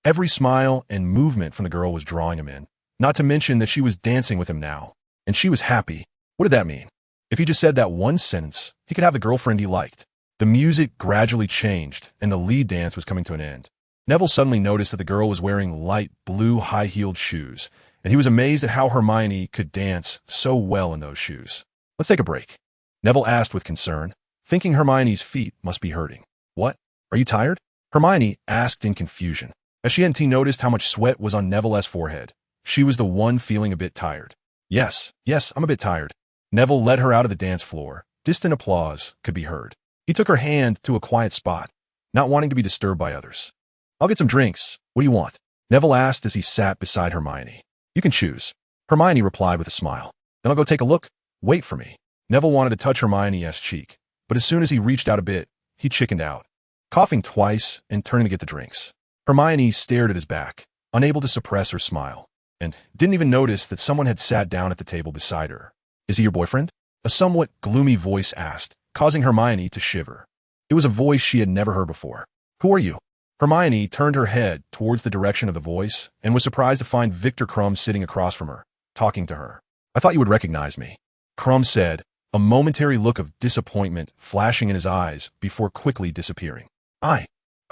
Every smile and movement from the girl was drawing him in, not to mention that she was dancing with him now, and she was happy. What did that mean? If he just said that one sentence, he could have the girlfriend he liked. The music gradually changed, and the lead dance was coming to an end. Neville suddenly noticed that the girl was wearing light blue high-heeled shoes, and he was amazed at how Hermione could dance so well in those shoes. Let's take a break, Neville asked with concern, thinking Hermione's feet must be hurting. What? Are you tired? Hermione asked in confusion. As she hadn't noticed how much sweat was on Neville's forehead, she was the one feeling a bit tired. Yes, I'm a bit tired. Neville led her out of the dance floor. Distant applause could be heard. He took her hand to a quiet spot, not wanting to be disturbed by others. I'll get some drinks. What do you want? Neville asked as he sat beside Hermione. You can choose. Hermione replied with a smile. Then I'll go take a look. Wait for me. Neville wanted to touch Hermione's cheek, but as soon as he reached out a bit, he chickened out, coughing twice and turning to get the drinks. Hermione stared at his back, unable to suppress her smile, and didn't even notice that someone had sat down at the table beside her. Is he your boyfriend? A somewhat gloomy voice asked, causing Hermione to shiver. It was a voice she had never heard before. Who are you? Hermione turned her head towards the direction of the voice and was surprised to find Viktor Krum sitting across from her, talking to her. I thought you would recognize me, Krum said, a momentary look of disappointment flashing in his eyes before quickly disappearing. I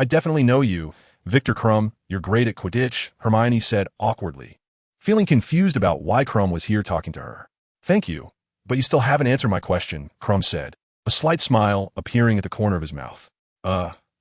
definitely know you, Viktor Krum. You're great at Quidditch, Hermione said awkwardly, feeling confused about why Krum was here talking to her. Thank you, but you still haven't answered my question, Krum said, a slight smile appearing at the corner of his mouth.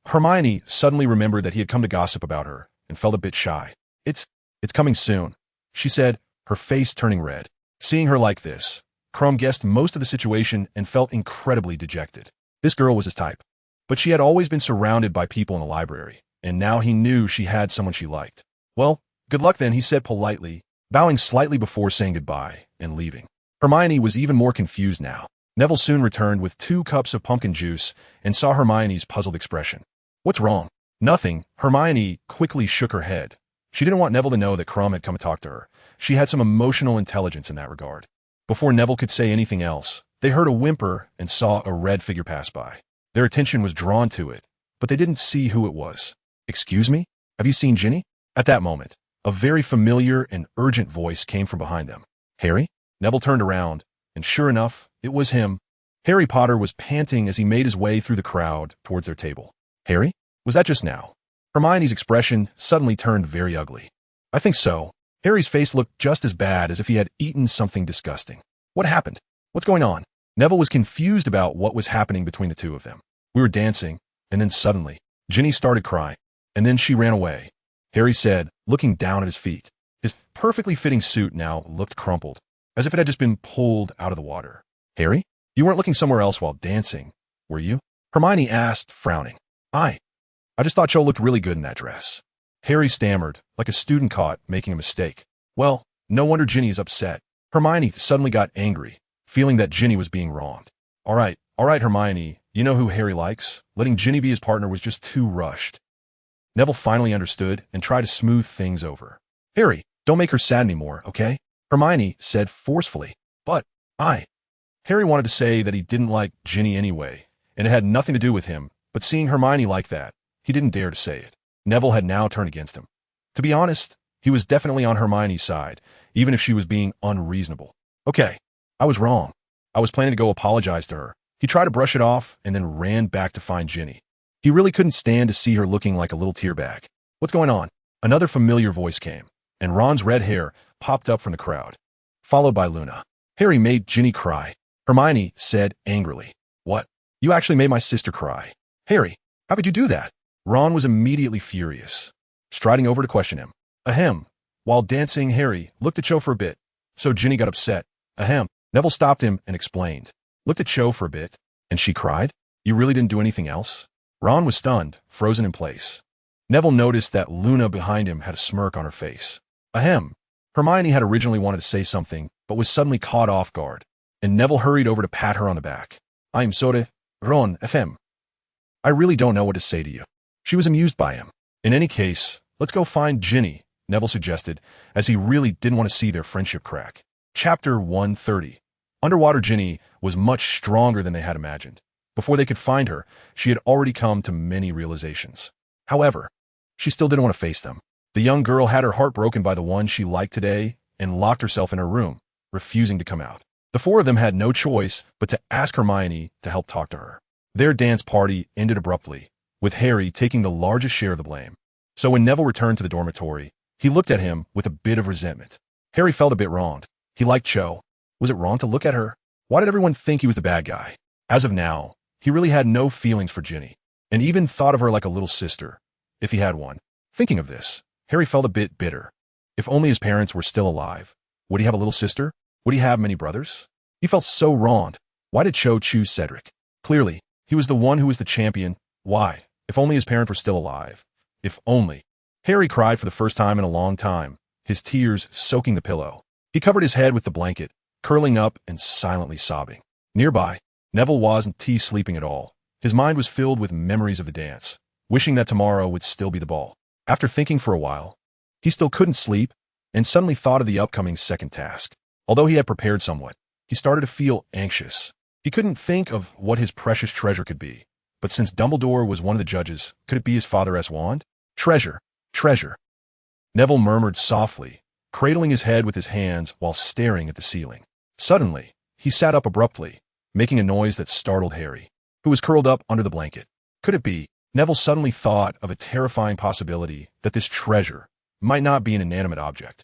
Hermione suddenly remembered that he had come to gossip about her and felt a bit shy. It's coming soon, she said, her face turning red. Seeing her like this, Krum guessed most of the situation and felt incredibly dejected. This girl was his type, but she had always been surrounded by people in the library, and now he knew she had someone she liked. Well, good luck then, he said politely, bowing slightly before saying goodbye and leaving. Hermione was even more confused now. Neville soon returned with 2 cups of pumpkin juice and saw Hermione's puzzled expression. What's wrong? Nothing. Hermione quickly shook her head. She didn't want Neville to know that Krum had come to talk to her. She had some emotional intelligence in that regard. Before Neville could say anything else, they heard a whimper and saw a red figure pass by. Their attention was drawn to it, but they didn't see who it was. Excuse me? Have you seen Ginny? At that moment, a very familiar and urgent voice came from behind them. Harry? Neville turned around, and sure enough, it was him. Harry Potter was panting as he made his way through the crowd towards their table. Harry? Was that just now? Hermione's expression suddenly turned very ugly. I think so. Harry's face looked just as bad as if he had eaten something disgusting. What happened? What's going on? Neville was confused about what was happening between the two of them. We were dancing, and then suddenly, Ginny started crying, and then she ran away. Harry said, looking down at his feet. His perfectly fitting suit now looked crumpled, as if it had just been pulled out of the water. Harry? You weren't looking somewhere else while dancing, were you? Hermione asked, frowning. I just thought Cho looked really good in that dress. Harry stammered, like a student caught making a mistake. Well, no wonder Ginny is upset. Hermione suddenly got angry, feeling that Ginny was being wronged. All right, Hermione, you know who Harry likes. Letting Ginny be his partner was just too rushed. Neville finally understood and tried to smooth things over. Harry, don't make her sad anymore, okay? Hermione said forcefully. But Harry wanted to say that he didn't like Ginny anyway, and it had nothing to do with him, but seeing Hermione like that, he didn't dare to say it. Neville had now turned against him. To be honest, he was definitely on Hermione's side, even if she was being unreasonable. Okay, I was wrong. I was planning to go apologize to her. He tried to brush it off and then ran back to find Ginny. He really couldn't stand to see her looking like a little tear bag. What's going on? Another familiar voice came, and Ron's red hair popped up from the crowd, followed by Luna. Harry made Ginny cry. Hermione said angrily. What? You actually made my sister cry. Harry, how could you do that? Ron was immediately furious, striding over to question him. Ahem. While dancing, Harry looked at Cho for a bit, so Ginny got upset. Ahem. Neville stopped him and explained. Looked at Cho for a bit, and she cried? You really didn't do anything else? Ron was stunned, frozen in place. Neville noticed that Luna behind him had a smirk on her face. Ahem. Hermione had originally wanted to say something, but was suddenly caught off guard, and Neville hurried over to pat her on the back. I'm sorry, Ron, FM. I really don't know what to say to you. She was amused by him. In any case, let's go find Ginny, Neville suggested, as he really didn't want to see their friendship crack. Chapter 130. Underwater Ginny was much stronger than they had imagined. Before they could find her, she had already come to many realizations. However, she still didn't want to face them. The young girl had her heart broken by the one she liked today and locked herself in her room, refusing to come out. The four of them had no choice but to ask Hermione to help talk to her. Their dance party ended abruptly, with Harry taking the largest share of the blame. So when Neville returned to the dormitory, he looked at him with a bit of resentment. Harry felt a bit wronged. He liked Cho. Was it wrong to look at her? Why did everyone think he was the bad guy? As of now, he really had no feelings for Ginny, and even thought of her like a little sister, if he had one. Thinking of this, Harry felt a bit bitter. If only his parents were still alive. Would he have a little sister? Would he have many brothers? He felt so wronged. Why did Cho choose Cedric? Clearly, he was the one who was the champion. Why? If only his parents were still alive. If only. Harry cried for the first time in a long time, his tears soaking the pillow. He covered his head with the blanket, curling up and silently sobbing. Nearby, Neville wasn't sleeping at all. His mind was filled with memories of the dance, wishing that tomorrow would still be the ball. After thinking for a while, he still couldn't sleep, and suddenly thought of the upcoming second task. Although he had prepared somewhat, he started to feel anxious. He couldn't think of what his precious treasure could be. But since Dumbledore was one of the judges, could it be his father's wand? Treasure, treasure. Neville murmured softly, cradling his head with his hands while staring at the ceiling. Suddenly, he sat up abruptly, making a noise that startled Harry, who was curled up under the blanket. Could it be? Neville suddenly thought of a terrifying possibility that this treasure might not be an inanimate object.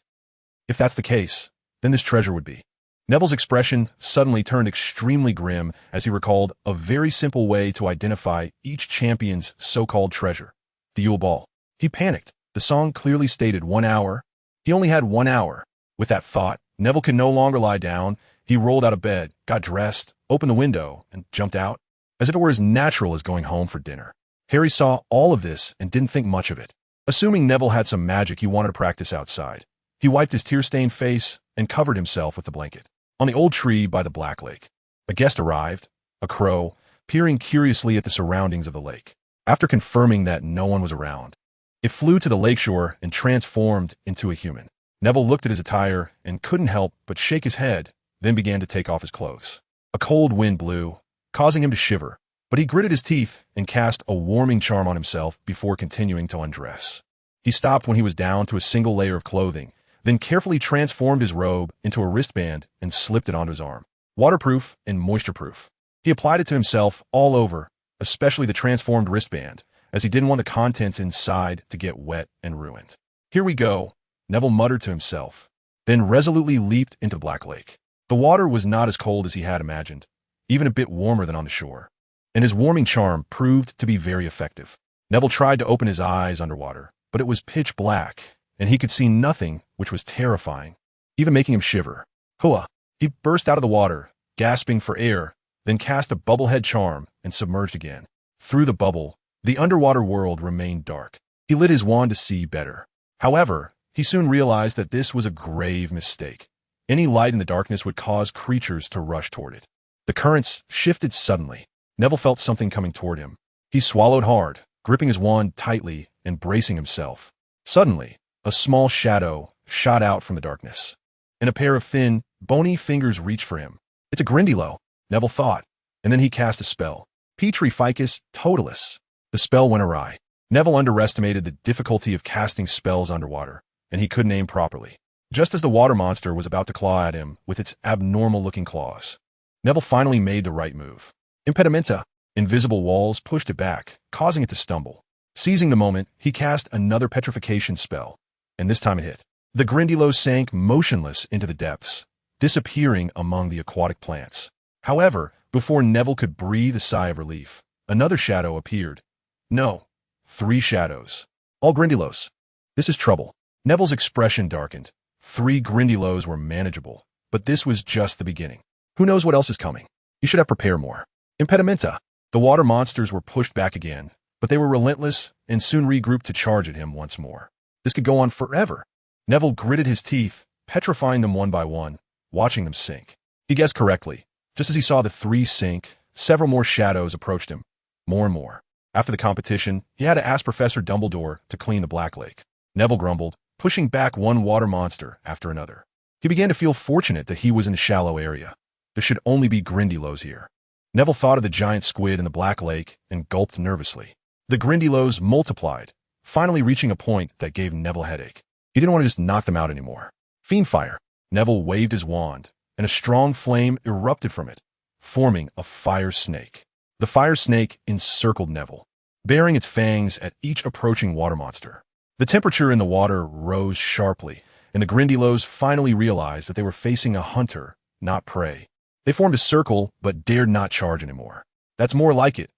If that's the case, then this treasure would be. Neville's expression suddenly turned extremely grim as he recalled a very simple way to identify each champion's so-called treasure, the Yule Ball. He panicked. The song clearly stated 1 hour. He only had 1 hour. With that thought, Neville could no longer lie down. He rolled out of bed, got dressed, opened the window, and jumped out, as if it were as natural as going home for dinner. Harry saw all of this and didn't think much of it. Assuming Neville had some magic he wanted to practice outside, he wiped his tear-stained face and covered himself with the blanket. On the old tree by the Black Lake, a guest arrived, a crow, peering curiously at the surroundings of the lake. After confirming that no one was around, it flew to the lakeshore and transformed into a human. Neville looked at his attire and couldn't help but shake his head, then began to take off his clothes. A cold wind blew, causing him to shiver, but he gritted his teeth and cast a warming charm on himself before continuing to undress. He stopped when he was down to a single layer of clothing, then carefully transformed his robe into a wristband and slipped it onto his arm. Waterproof and moisture-proof. He applied it to himself all over, especially the transformed wristband, as he didn't want the contents inside to get wet and ruined. Here we go, Neville muttered to himself, then resolutely leaped into the Black Lake. The water was not as cold as he had imagined, even a bit warmer than on the shore, and his warming charm proved to be very effective. Neville tried to open his eyes underwater, but it was pitch black, and he could see nothing, which was terrifying, even making him shiver. Hua! He burst out of the water, gasping for air, then cast a bubblehead charm and submerged again. Through the bubble, the underwater world remained dark. He lit his wand to see better. However, he soon realized that this was a grave mistake. Any light in the darkness would cause creatures to rush toward it. The currents shifted suddenly. Neville felt something coming toward him. He swallowed hard, gripping his wand tightly and bracing himself. Suddenly, a small shadow shot out from the darkness, and a pair of thin, bony fingers reached for him. It's a Grindylow, Neville thought, and then he cast a spell. Petrificus Totalis. The spell went awry. Neville underestimated the difficulty of casting spells underwater, and he couldn't aim properly. Just as the water monster was about to claw at him with its abnormal-looking claws, Neville finally made the right move. Impedimenta. Invisible walls pushed it back, causing it to stumble. Seizing the moment, he cast another petrification spell, and this time it hit. The Grindylow sank motionless into the depths, disappearing among the aquatic plants. However, before Neville could breathe a sigh of relief, another shadow appeared. No, 3 shadows. All Grindylows. This is trouble. Neville's expression darkened. 3 Grindylows were manageable, but this was just the beginning. Who knows what else is coming? He should have prepared more. Impedimenta. The water monsters were pushed back again, but they were relentless and soon regrouped to charge at him once more. This could go on forever. Neville gritted his teeth, petrifying them one by one, watching them sink. He guessed correctly. Just as he saw the 3 sink, several more shadows approached him. More and more. After the competition, he had to ask Professor Dumbledore to clean the Black Lake. Neville grumbled, pushing back one water monster after another. He began to feel fortunate that he was in a shallow area. There should only be Grindylows here. Neville thought of the giant squid in the Black Lake and gulped nervously. The Grindylows multiplied, finally reaching a point that gave Neville a headache. He didn't want to just knock them out anymore. Fiendfire. Neville waved his wand, and a strong flame erupted from it, forming a fire snake. The fire snake encircled Neville, baring its fangs at each approaching water monster. The temperature in the water rose sharply, and the Grindylows finally realized that they were facing a hunter, not prey. They formed a circle, but dared not charge anymore. That's more like it.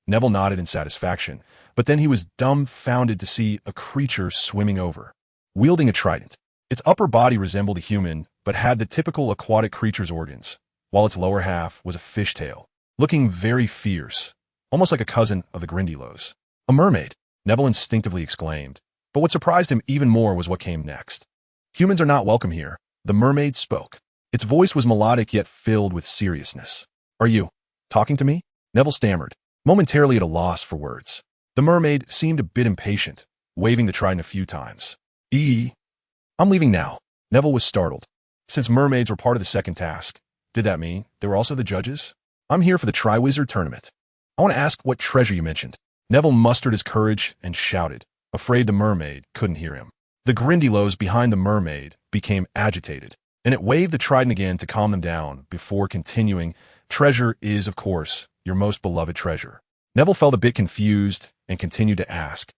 Neville nodded in satisfaction, but then he was dumbfounded to see a creature swimming over, wielding a trident. Its upper body resembled a human, but had the typical aquatic creature's organs, while its lower half was a fishtail, looking very fierce, almost like a cousin of the Grindylows. A mermaid, Neville instinctively exclaimed, but what surprised him even more was what came next. Humans are not welcome here, the mermaid spoke. Its voice was melodic yet filled with seriousness. Are you talking to me? Neville stammered, momentarily at a loss for words. The mermaid seemed a bit impatient, waving the trident a few times. I'm leaving now. Neville was startled. Since mermaids were part of the second task, did that mean they were also the judges? I'm here for the Triwizard Tournament. I want to ask what treasure you mentioned. Neville mustered his courage and shouted, afraid the mermaid couldn't hear him. The Grindylows behind the mermaid became agitated, and it waved the trident again to calm them down before continuing, treasure is, of course, your most beloved treasure. Neville felt a bit confused and continued to ask,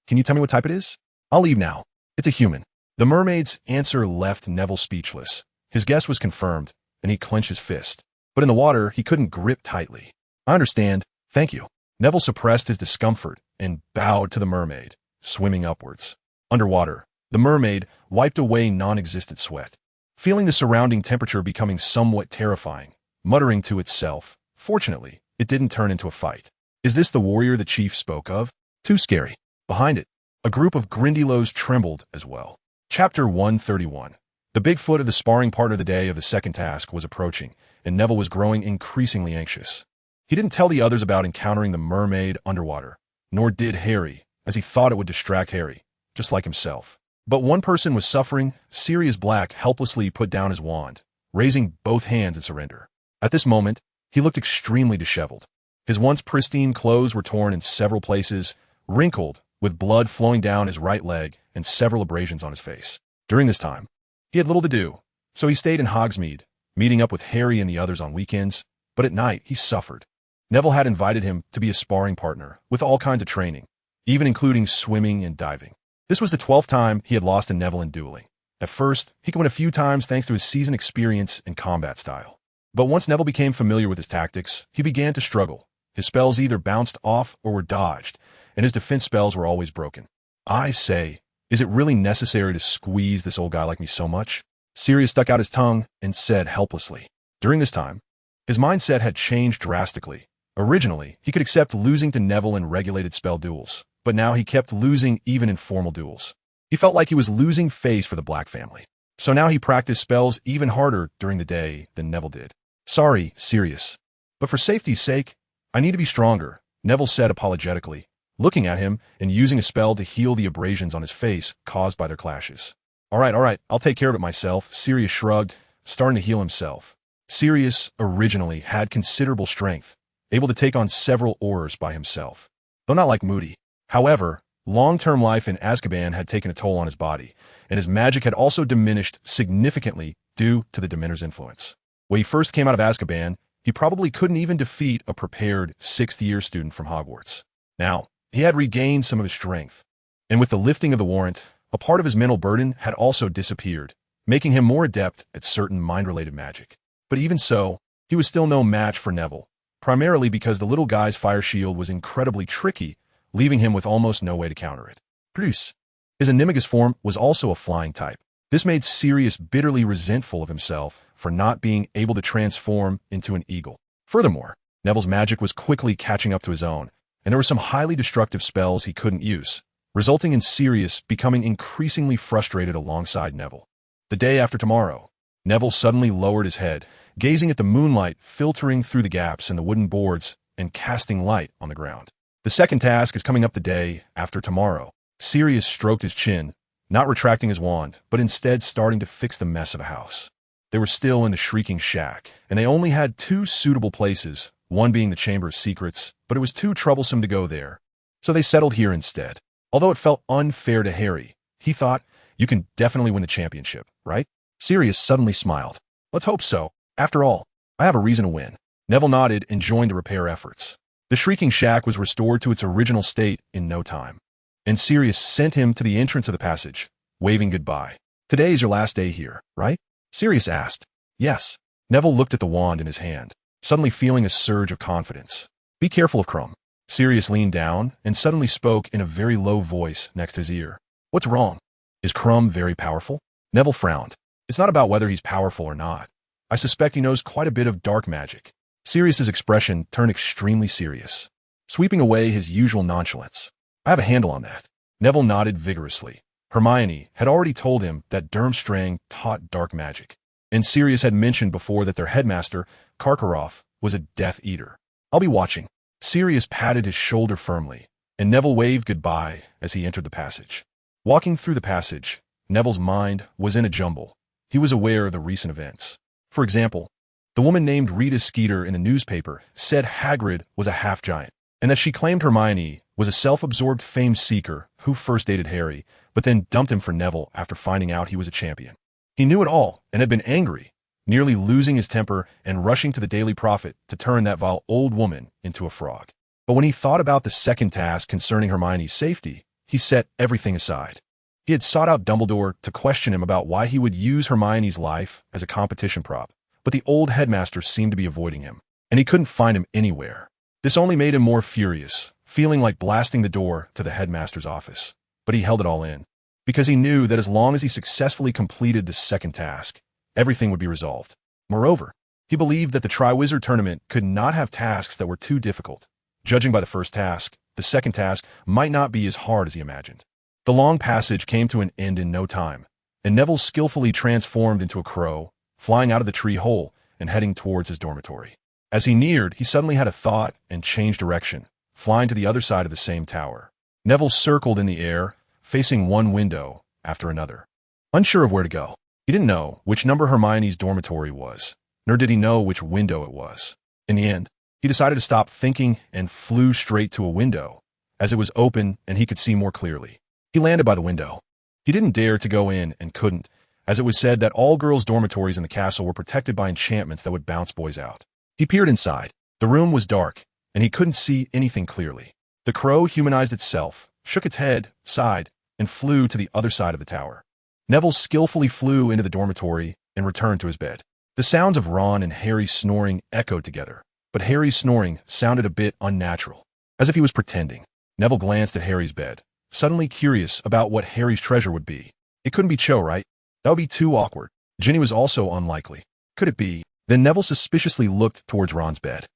can you tell me what type it is? I'll leave now. It's a human. The mermaid's answer left Neville speechless. His guess was confirmed, and he clenched his fist. But in the water, he couldn't grip tightly. I understand. Thank you. Neville suppressed his discomfort and bowed to the mermaid, swimming upwards. Underwater, the mermaid wiped away non-existent sweat, feeling the surrounding temperature becoming somewhat terrifying, muttering to itself. Fortunately, it didn't turn into a fight. Is this the warrior the chief spoke of? Too scary. Behind it, a group of Grindylows trembled as well. Chapter 131. The Bigfoot of the sparring partner of the day of the second task was approaching, and Neville was growing increasingly anxious. He didn't tell the others about encountering the mermaid underwater, nor did Harry, as he thought it would distract Harry, just like himself. But one person was suffering. Sirius Black helplessly put down his wand, raising both hands in surrender. At this moment, he looked extremely disheveled. His once pristine clothes were torn in several places, wrinkled, with blood flowing down his right leg and several abrasions on his face. During this time, he had little to do, so he stayed in Hogsmeade, meeting up with Harry and the others on weekends, but at night he suffered. Neville had invited him to be a sparring partner, with all kinds of training, even including swimming and diving. This was the 12th time he had lost to Neville in dueling. At first, he could win a few times thanks to his seasoned experience and combat style. But once Neville became familiar with his tactics, he began to struggle. His spells either bounced off or were dodged, and his defense spells were always broken. I say, is it really necessary to squeeze this old guy like me so much? Sirius stuck out his tongue and said helplessly. During this time, his mindset had changed drastically. Originally, he could accept losing to Neville in regulated spell duels, but now he kept losing even in formal duels. He felt like he was losing face for the Black family. So now he practiced spells even harder during the day than Neville did. Sorry, Sirius, but for safety's sake, I need to be stronger, Neville said apologetically, looking at him and using a spell to heal the abrasions on his face caused by their clashes. All right, I'll take care of it myself, Sirius shrugged, starting to heal himself. Sirius originally had considerable strength, able to take on several Aurors by himself, though not like Moody. However, long-term life in Azkaban had taken a toll on his body, and his magic had also diminished significantly due to the Dementor's influence. When he first came out of Azkaban, he probably couldn't even defeat a prepared 6th-year student from Hogwarts. Now, he had regained some of his strength, and with the lifting of the warrant, a part of his mental burden had also disappeared, making him more adept at certain mind-related magic. But even so, he was still no match for Neville, primarily because the little guy's fire shield was incredibly tricky, leaving him with almost no way to counter it. Plus, his Animagus form was also a flying type. This made Sirius bitterly resentful of himself for not being able to transform into an eagle. Furthermore, Neville's magic was quickly catching up to his own, and there were some highly destructive spells he couldn't use, resulting in Sirius becoming increasingly frustrated alongside Neville. The day after tomorrow, Neville suddenly lowered his head, gazing at the moonlight filtering through the gaps in the wooden boards and casting light on the ground. The second task is coming up the day after tomorrow. Sirius stroked his chin, not retracting his wand, but instead starting to fix the mess of a house. They were still in the Shrieking Shack, and they only had 2 suitable places, one being the Chamber of Secrets, but it was too troublesome to go there, so they settled here instead. Although it felt unfair to Harry, he thought, you can definitely win the championship, right? Sirius suddenly smiled. Let's hope so. After all, I have a reason to win. Neville nodded and joined the repair efforts. The shrieking shack was restored to its original state in no time, and Sirius sent him to the entrance of the passage, waving goodbye. Today is your last day here, right? Sirius asked. Yes. Neville looked at the wand in his hand, suddenly feeling a surge of confidence. Be careful of Crumb. Sirius leaned down and suddenly spoke in a very low voice next to his ear. What's wrong? Is Crumb very powerful? Neville frowned. It's not about whether he's powerful or not. I suspect he knows quite a bit of dark magic. Sirius's expression turned extremely serious, sweeping away his usual nonchalance. I have a handle on that. Neville nodded vigorously. Hermione had already told him that Durmstrang taught dark magic, and Sirius had mentioned before that their headmaster, Karkaroff, was a Death Eater. I'll be watching. Sirius patted his shoulder firmly, and Neville waved goodbye as he entered the passage. Walking through the passage, Neville's mind was in a jumble. He was aware of the recent events. For example, the woman named Rita Skeeter in the newspaper said Hagrid was a half-giant, and that she claimed Hermione was a self-absorbed fame-seeker who first dated Harry, but then dumped him for Neville after finding out he was a champion. He knew it all and had been angry, nearly losing his temper and rushing to the Daily Prophet to turn that vile old woman into a frog. But when he thought about the second task concerning Hermione's safety, he set everything aside. He had sought out Dumbledore to question him about why he would use Hermione's life as a competition prop, but the old headmaster seemed to be avoiding him, and he couldn't find him anywhere. This only made him more furious, feeling like blasting the door to the headmaster's office. But he held it all in, because he knew that as long as he successfully completed the second task, everything would be resolved. Moreover, he believed that the Triwizard Tournament could not have tasks that were too difficult. Judging by the first task, the second task might not be as hard as he imagined. The long passage came to an end in no time, and Neville skillfully transformed into a crow, flying out of the tree hole and heading towards his dormitory. As he neared, he suddenly had a thought and changed direction, flying to the other side of the same tower. Neville circled in the air, facing one window after another. Unsure of where to go, he didn't know which number Hermione's dormitory was, nor did he know which window it was. In the end, he decided to stop thinking and flew straight to a window, as it was open and he could see more clearly. He landed by the window. He didn't dare to go in and couldn't, as it was said that all girls' dormitories in the castle were protected by enchantments that would bounce boys out. He peered inside. The room was dark, and he couldn't see anything clearly. The crow humanized itself, shook its head, sighed, and flew to the other side of the tower. Neville skillfully flew into the dormitory and returned to his bed. The sounds of Ron and Harry's snoring echoed together, but Harry's snoring sounded a bit unnatural, as if he was pretending. Neville glanced at Harry's bed, suddenly curious about what Harry's treasure would be. It couldn't be Cho, right? That would be too awkward. Ginny was also unlikely. Could it be? Then Neville suspiciously looked towards Ron's bed.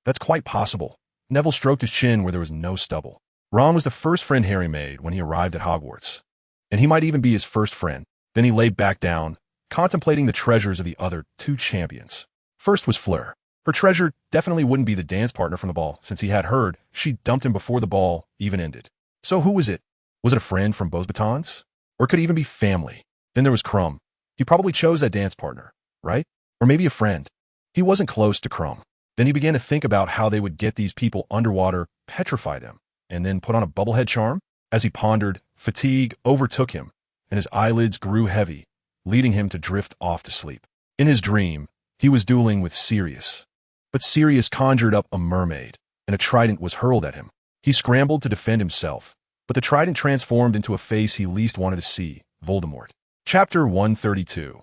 That's quite possible. Neville stroked his chin where there was no stubble. Ron was the first friend Harry made when he arrived at Hogwarts, and he might even be his first friend. Then he lay back down, contemplating the treasures of the other two champions. First was Fleur. Her treasure definitely wouldn't be the dance partner from the ball, since he had heard she dumped him before the ball even ended. So who was it? Was it a friend from Beauxbatons? Or could it even be family? Then there was Crumb. He probably chose that dance partner, right? Or maybe a friend. He wasn't close to Crumb. Then he began to think about how they would get these people underwater, petrify them, and then put on a bubblehead charm. As he pondered, fatigue overtook him, and his eyelids grew heavy, leading him to drift off to sleep. In his dream, he was dueling with Sirius. But Sirius conjured up a mermaid, and a trident was hurled at him. He scrambled to defend himself, but the trident transformed into a face he least wanted to see, Voldemort. Chapter 132.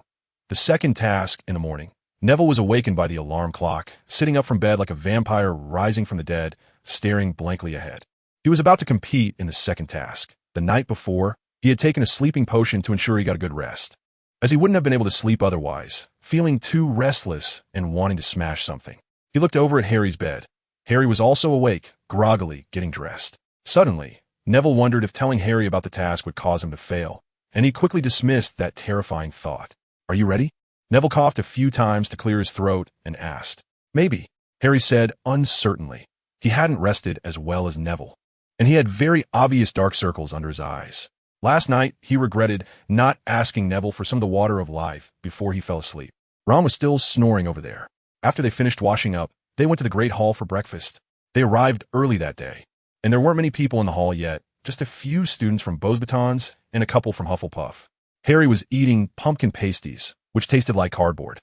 The second task in the morning. Neville was awakened by the alarm clock, sitting up from bed like a vampire rising from the dead, staring blankly ahead. He was about to compete in the second task. The night before, he had taken a sleeping potion to ensure he got a good rest, as he wouldn't have been able to sleep otherwise, feeling too restless and wanting to smash something. He looked over at Harry's bed. Harry was also awake, groggily getting dressed. Suddenly, Neville wondered if telling Harry about the task would cause him to fail, and he quickly dismissed that terrifying thought. Are you ready? Neville coughed a few times to clear his throat and asked. Maybe, Harry said uncertainly. He hadn't rested as well as Neville, and he had very obvious dark circles under his eyes. Last night, he regretted not asking Neville for some of the water of life before he fell asleep. Ron was still snoring over there. After they finished washing up, they went to the Great Hall for breakfast. They arrived early that day, and there weren't many people in the hall yet, just a few students from Beauxbatons and a couple from Hufflepuff. Harry was eating pumpkin pasties, which tasted like cardboard.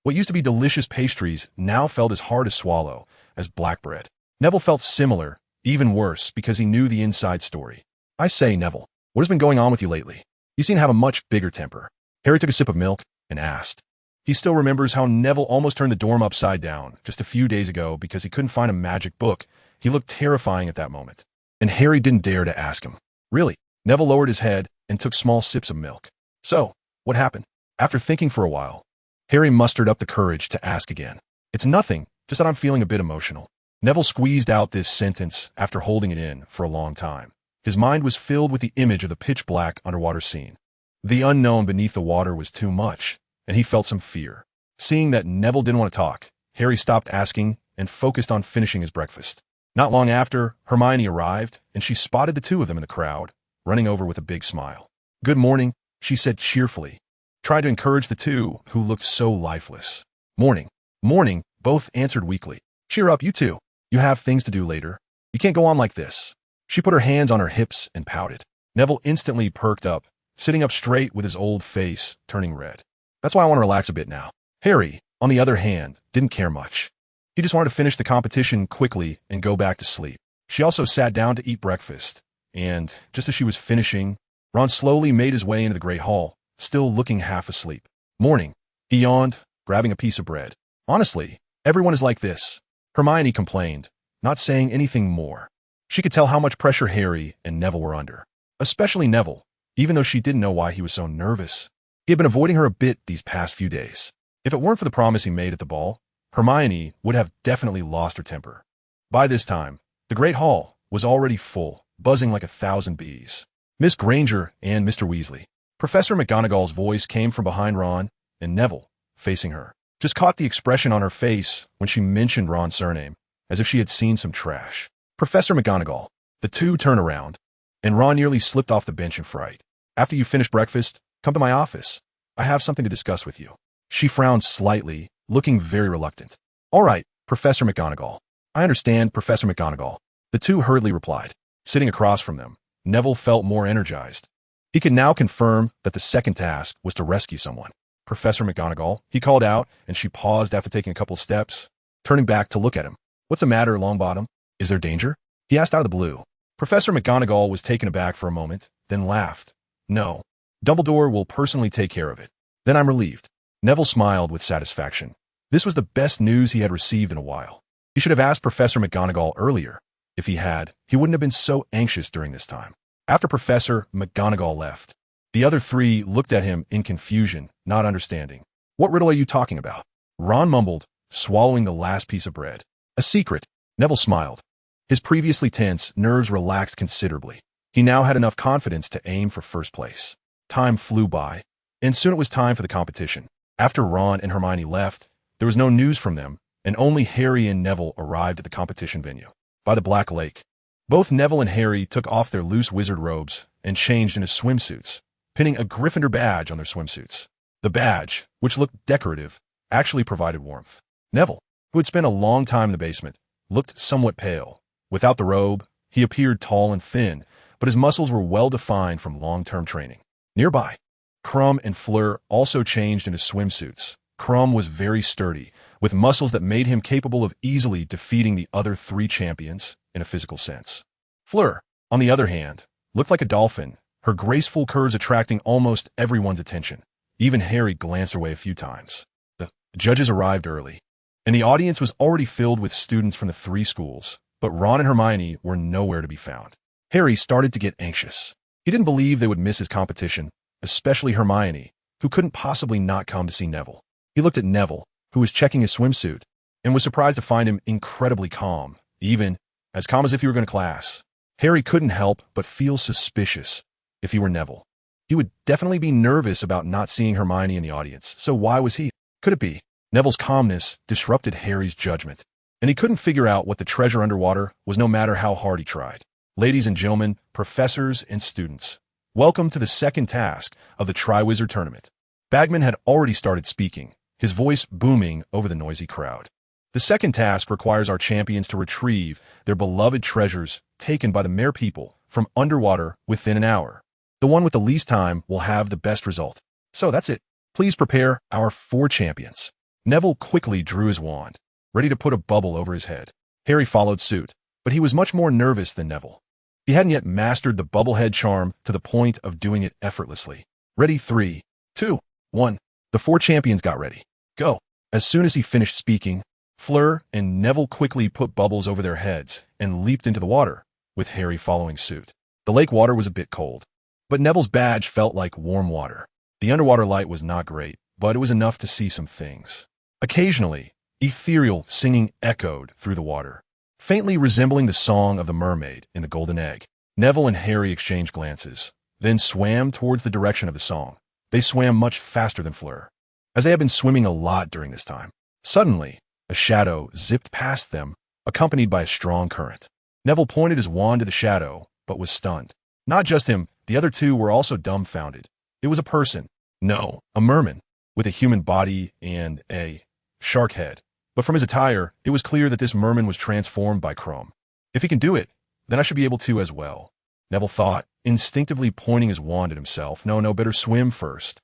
What used to be delicious pastries now felt as hard to swallow as black bread. Neville felt similar, even worse, because he knew the inside story. I say, Neville, what has been going on with you lately? You seem to have a much bigger temper. Harry took a sip of milk and asked. He still remembers how Neville almost turned the dorm upside down just a few days ago because he couldn't find a magic book. He looked terrifying at that moment. And Harry didn't dare to ask him. Really? Neville lowered his head and took small sips of milk. So, what happened? After thinking for a while, Harry mustered up the courage to ask again. It's nothing, just that I'm feeling a bit emotional. Neville squeezed out this sentence after holding it in for a long time. His mind was filled with the image of the pitch-black underwater scene. The unknown beneath the water was too much, and he felt some fear. Seeing that Neville didn't want to talk, Harry stopped asking and focused on finishing his breakfast. Not long after, Hermione arrived, and she spotted the two of them in the crowd, running over with a big smile. Good morning, she said cheerfully, trying to encourage the two who looked so lifeless. Morning. Morning, both answered weakly. Cheer up, you two. You have things to do later. You can't go on like this. She put her hands on her hips and pouted. Neville instantly perked up, sitting up straight with his old face turning red. That's why I want to relax a bit now. Harry, on the other hand, didn't care much. He just wanted to finish the competition quickly and go back to sleep. She also sat down to eat breakfast, and just as she was finishing, Ron slowly made his way into the Great Hall, still looking half asleep. Morning, he yawned, grabbing a piece of bread. Honestly, everyone is like this, Hermione complained, not saying anything more. She could tell how much pressure Harry and Neville were under, especially Neville, even though she didn't know why he was so nervous. He had been avoiding her a bit these past few days. If it weren't for the promise he made at the ball, Hermione would have definitely lost her temper. By this time, the Great Hall was already full, buzzing like 1,000 bees. Miss Granger and Mr. Weasley. Professor McGonagall's voice came from behind Ron, and Neville, facing her, just caught the expression on her face when she mentioned Ron's surname, as if she had seen some trash. Professor McGonagall. The two turned around, and Ron nearly slipped off the bench in fright. After you finish breakfast, come to my office. I have something to discuss with you. She frowned slightly, looking very reluctant. All right, Professor McGonagall. I understand, Professor McGonagall. The two hurriedly replied. Sitting across from them, Neville felt more energized. He could now confirm that the second task was to rescue someone. Professor McGonagall, he called out, and she paused after taking a couple steps, turning back to look at him. What's the matter, Longbottom? Is there danger? He asked out of the blue. Professor McGonagall was taken aback for a moment, then laughed. No. Dumbledore will personally take care of it. Then I'm relieved. Neville smiled with satisfaction. This was the best news he had received in a while. He should have asked Professor McGonagall earlier. If he had, he wouldn't have been so anxious during this time. After Professor McGonagall left, the other three looked at him in confusion, not understanding. What riddle are you talking about? Ron mumbled, swallowing the last piece of bread. A secret. Neville smiled. His previously tense nerves relaxed considerably. He now had enough confidence to aim for first place. Time flew by, and soon it was time for the competition. After Ron and Hermione left, there was no news from them, and only Harry and Neville arrived at the competition venue. By the Black Lake, both Neville and Harry took off their loose wizard robes and changed into swimsuits, pinning a Gryffindor badge on their swimsuits. The badge, which looked decorative, actually provided warmth. Neville, who had spent a long time in the basement, looked somewhat pale. Without the robe, he appeared tall and thin, but his muscles were well-defined from long-term training. Nearby, Crumb and Fleur also changed into swimsuits. Crumb was very sturdy, with muscles that made him capable of easily defeating the other three champions in a physical sense. Fleur, on the other hand, looked like a dolphin, her graceful curves attracting almost everyone's attention. Even Harry glanced her way a few times. The judges arrived early, and the audience was already filled with students from the three schools, but Ron and Hermione were nowhere to be found. Harry started to get anxious. He didn't believe they would miss his competition, especially Hermione, who couldn't possibly not come to see Neville. He looked at Neville, who was checking his swimsuit, and was surprised to find him incredibly calm, even as calm as if he were going to class. Harry couldn't help but feel suspicious if he were Neville. He would definitely be nervous about not seeing Hermione in the audience, so why was he? Could it be? Neville's calmness disrupted Harry's judgment, and he couldn't figure out what the treasure underwater was no matter how hard he tried. Ladies and gentlemen, professors and students, welcome to the second task of the Triwizard Tournament. Bagman had already started speaking, his voice booming over the noisy crowd. The second task requires our champions to retrieve their beloved treasures taken by the Mere People from underwater within an hour. The one with the least time will have the best result. So that's it. Please prepare our 4 champions. Neville quickly drew his wand, ready to put a bubble over his head. Harry followed suit, but he was much more nervous than Neville. He hadn't yet mastered the bubblehead charm to the point of doing it effortlessly. Ready, 3, 2, 1. The 4 champions got ready. Go. As soon as he finished speaking, Fleur and Neville quickly put bubbles over their heads and leaped into the water, with Harry following suit. The lake water was a bit cold, but Neville's badge felt like warm water. The underwater light was not great, but it was enough to see some things. Occasionally, ethereal singing echoed through the water, faintly resembling the song of the mermaid in the golden egg. Neville and Harry exchanged glances, then swam towards the direction of the song. They swam much faster than Fleur, as they had been swimming a lot during this time. Suddenly, a shadow zipped past them, accompanied by a strong current. Neville pointed his wand to the shadow, but was stunned. Not just him, the other 2 were also dumbfounded. It was a person. No, a merman, with a human body and a shark head. But from his attire, it was clear that this merman was transformed by Crumb. If he can do it, then I should be able to as well, Neville thought, instinctively pointing his wand at himself. No, better swim first.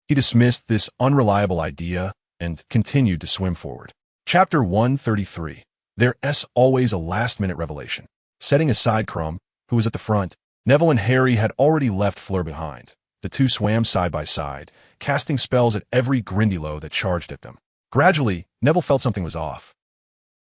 He dismissed this unreliable idea and continued to swim forward. Chapter 133. There's always a last-minute revelation. Setting aside Crumb, who was at the front, Neville and Harry had already left Fleur behind. The 2 swam side by side, casting spells at every Grindylow that charged at them. Gradually, Neville felt something was off.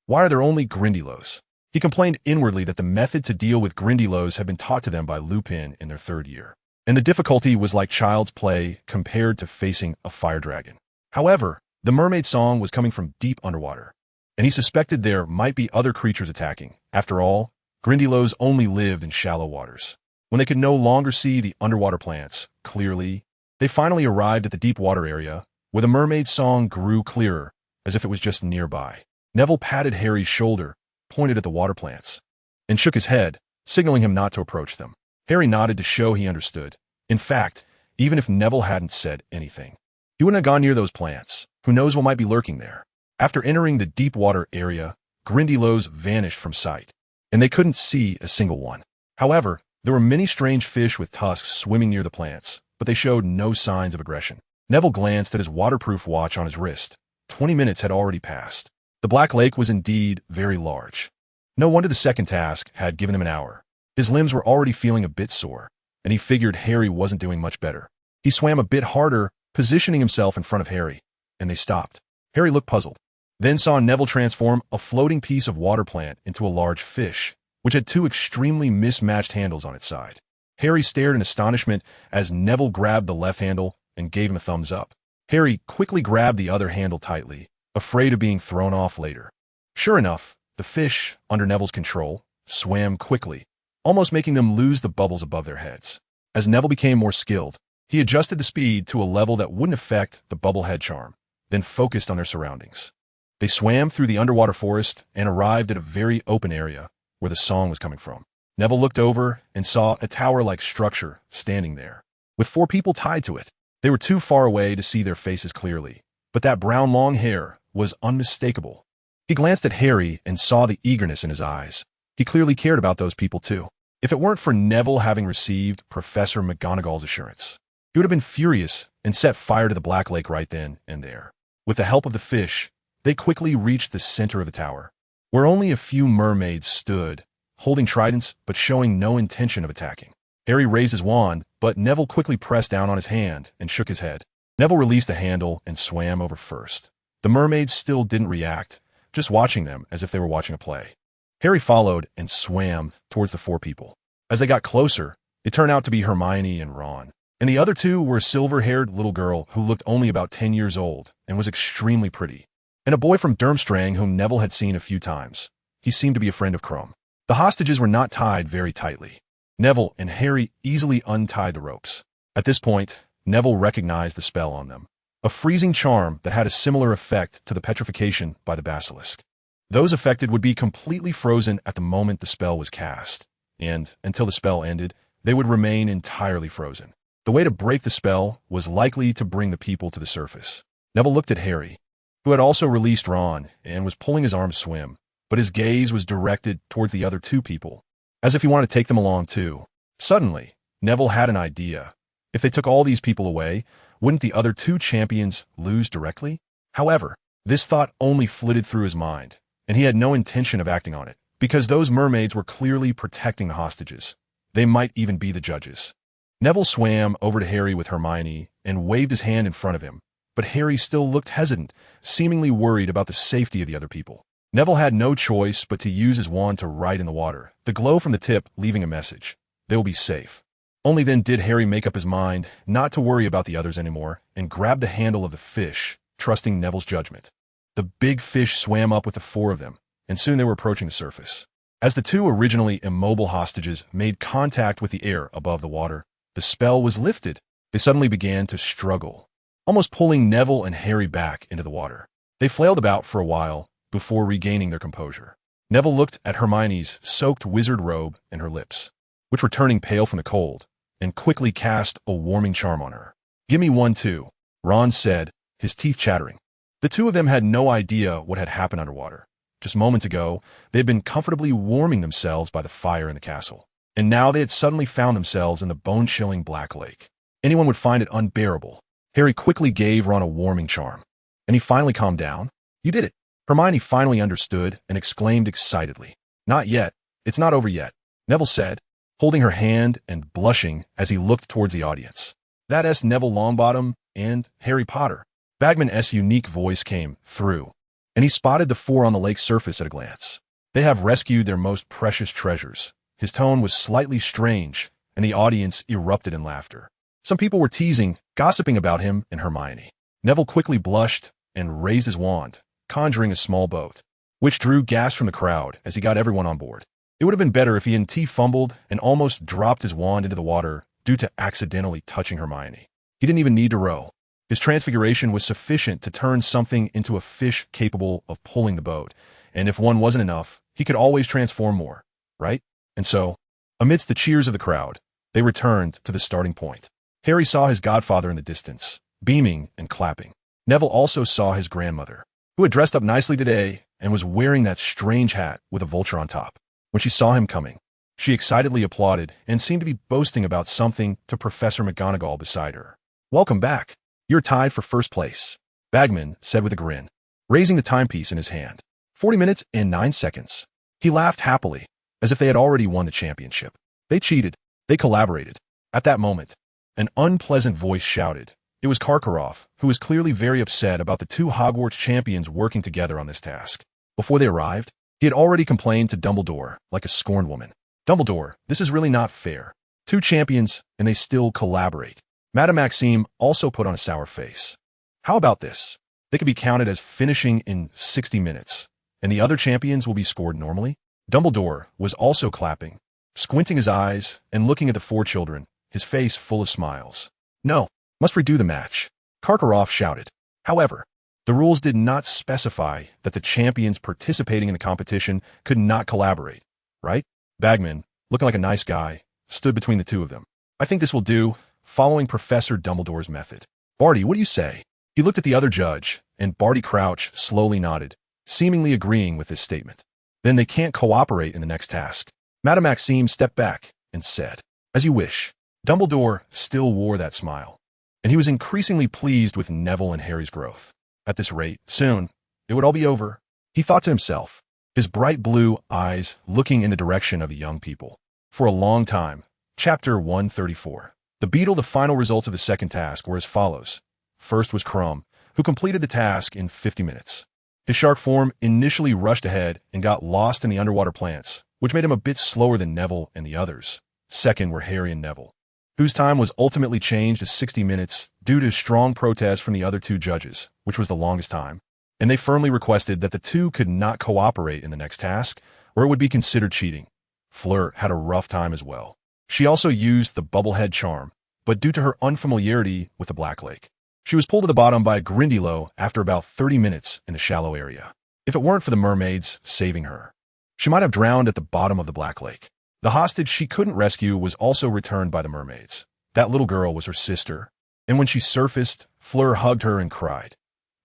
Why are there only Grindylows? He complained inwardly that the method to deal with Grindylows had been taught to them by Lupin in their 3rd year, and the difficulty was like child's play compared to facing a fire dragon. However, the mermaid song was coming from deep underwater, and he suspected there might be other creatures attacking. After all, Grindylows only lived in shallow waters. When they could no longer see the underwater plants clearly, they finally arrived at the deep water area, where the mermaid song grew clearer, as if it was just nearby. Neville patted Harry's shoulder, pointed at the water plants, and shook his head, signaling him not to approach them. Harry nodded to show he understood. In fact, even if Neville hadn't said anything, he wouldn't have gone near those plants. Who knows what might be lurking there? After entering the deep water area, Grindylows vanished from sight, and they couldn't see a single one. However, there were many strange fish with tusks swimming near the plants, but they showed no signs of aggression. Neville glanced at his waterproof watch on his wrist. 20 minutes had already passed. The Black Lake was indeed very large. No wonder the second task had given him an hour. His limbs were already feeling a bit sore, and he figured Harry wasn't doing much better. He swam a bit harder, positioning himself in front of Harry, and they stopped. Harry looked puzzled, then saw Neville transform a floating piece of water plant into a large fish, which had 2 extremely mismatched handles on its side. Harry stared in astonishment as Neville grabbed the left handle and gave him a thumbs up. Harry quickly grabbed the other handle tightly, afraid of being thrown off later. Sure enough, the fish, under Neville's control, swam quickly, almost making them lose the bubbles above their heads. As Neville became more skilled, he adjusted the speed to a level that wouldn't affect the bubblehead charm, then focused on their surroundings. They swam through the underwater forest and arrived at a very open area where the song was coming from. Neville looked over and saw a tower-like structure standing there, with 4 people tied to it. They were too far away to see their faces clearly, but that brown long hair was unmistakable. He glanced at Harry and saw the eagerness in his eyes. He clearly cared about those people too. If it weren't for Neville having received Professor McGonagall's assurance, he would have been furious and set fire to the Black Lake right then and there. With the help of the fish, they quickly reached the center of the tower, where only a few mermaids stood, holding tridents but showing no intention of attacking. Harry raised his wand, but Neville quickly pressed down on his hand and shook his head. Neville released the handle and swam over first. The mermaids still didn't react, just watching them as if they were watching a play. Harry followed and swam towards the 4 people. As they got closer, it turned out to be Hermione and Ron, and the other 2 were a silver-haired little girl who looked only about 10 years old and was extremely pretty, and a boy from Durmstrang whom Neville had seen a few times. He seemed to be a friend of Crumb. The hostages were not tied very tightly. Neville and Harry easily untied the ropes. At this point, Neville recognized the spell on them, a freezing charm that had a similar effect to the petrification by the basilisk. Those affected would be completely frozen at the moment the spell was cast, and until the spell ended, they would remain entirely frozen. The way to break the spell was likely to bring the people to the surface. Neville looked at Harry, who had also released Ron and was pulling his arm to swim, but his gaze was directed towards the other 2 people, as if he wanted to take them along too. Suddenly, Neville had an idea. If they took all these people away, wouldn't the other 2 champions lose directly? However, this thought only flitted through his mind, and he had no intention of acting on it, because those mermaids were clearly protecting the hostages. They might even be the judges. Neville swam over to Harry with Hermione and waved his hand in front of him, but Harry still looked hesitant, seemingly worried about the safety of the other people. Neville had no choice but to use his wand to write in the water, the glow from the tip leaving a message. They will be safe. Only then did Harry make up his mind not to worry about the others anymore and grab the handle of the fish, trusting Neville's judgment. The big fish swam up with the four of them, and soon they were approaching the surface. As the two originally immobile hostages made contact with the air above the water, the spell was lifted. They suddenly began to struggle, almost pulling Neville and Harry back into the water. They flailed about for a while before regaining their composure. Neville looked at Hermione's soaked wizard robe and her lips, which were turning pale from the cold, and quickly cast a warming charm on her. "Give me one too," Ron said, his teeth chattering. The two of them had no idea what had happened underwater. Just moments ago, they had been comfortably warming themselves by the fire in the castle, and now they had suddenly found themselves in the bone-chilling Black Lake. Anyone would find it unbearable. Harry quickly gave Ron a warming charm, and he finally calmed down. "You did it." Hermione finally understood and exclaimed excitedly. "Not yet. It's not over yet," Neville said, holding her hand and blushing as he looked towards the audience. "That's Neville Longbottom and Harry Potter." Bagman's unique voice came through, and he spotted the four on the lake's surface at a glance. "They have rescued their most precious treasures." His tone was slightly strange, and the audience erupted in laughter. Some people were teasing, gossiping about him and Hermione. Neville quickly blushed and raised his wand, conjuring a small boat, which drew gasps from the crowd as he got everyone on board. It would have been better if he hadn't fumbled and almost dropped his wand into the water due to accidentally touching Hermione. He didn't even need to row. His transfiguration was sufficient to turn something into a fish capable of pulling the boat, and if one wasn't enough, he could always transform more, right? And so, amidst the cheers of the crowd, they returned to the starting point. Harry saw his godfather in the distance, beaming and clapping. Neville also saw his grandmother, who had dressed up nicely today and was wearing that strange hat with a vulture on top. When she saw him coming, she excitedly applauded and seemed to be boasting about something to Professor McGonagall beside her. "Welcome back. You're tied for first place," Bagman said with a grin, raising the timepiece in his hand. 40 minutes and 9 seconds. He laughed happily, as if they had already won the championship. They cheated. They collaborated. At that moment, an unpleasant voice shouted. It was Karkaroff, who was clearly very upset about the two Hogwarts champions working together on this task. Before they arrived, he had already complained to Dumbledore like a scorned woman. "Dumbledore, this is really not fair. Two champions, and they still collaborate." Madame Maxime also put on a sour face. "How about this? They could be counted as finishing in 60 minutes, and the other champions will be scored normally." Dumbledore was also clapping, squinting his eyes and looking at the four children, his face full of smiles. "No, must redo the match," Karkaroff shouted. However, the rules did not specify that the champions participating in the competition could not collaborate, right? Bagman, looking like a nice guy, stood between the two of them. "I think this will do, following Professor Dumbledore's method." "Barty, what do you say?" He looked at the other judge, and Barty Crouch slowly nodded, seemingly agreeing with this statement. "Then they can't cooperate in the next task." Madame Maxime stepped back and said, "As you wish." Dumbledore still wore that smile, and he was increasingly pleased with Neville and Harry's growth. At this rate, soon, it would all be over, he thought to himself, his bright blue eyes looking in the direction of the young people. For a long time. Chapter 134. The Beetle. The final results of the second task were as follows. First was Crumb, who completed the task in 50 minutes. His shark form initially rushed ahead and got lost in the underwater plants, which made him a bit slower than Neville and the others. Second were Harry and Neville, whose time was ultimately changed to 60 minutes due to strong protest from the other two judges, which was the longest time, and they firmly requested that the two could not cooperate in the next task, or it would be considered cheating. Fleur had a rough time as well. She also used the Bubblehead charm, but due to her unfamiliarity with the Black Lake, she was pulled to the bottom by a Gryffindor after about 30 minutes in the shallow area. If it weren't for the mermaids saving her, she might have drowned at the bottom of the Black Lake. The hostage she couldn't rescue was also returned by the mermaids. That little girl was her sister, and when she surfaced, Fleur hugged her and cried,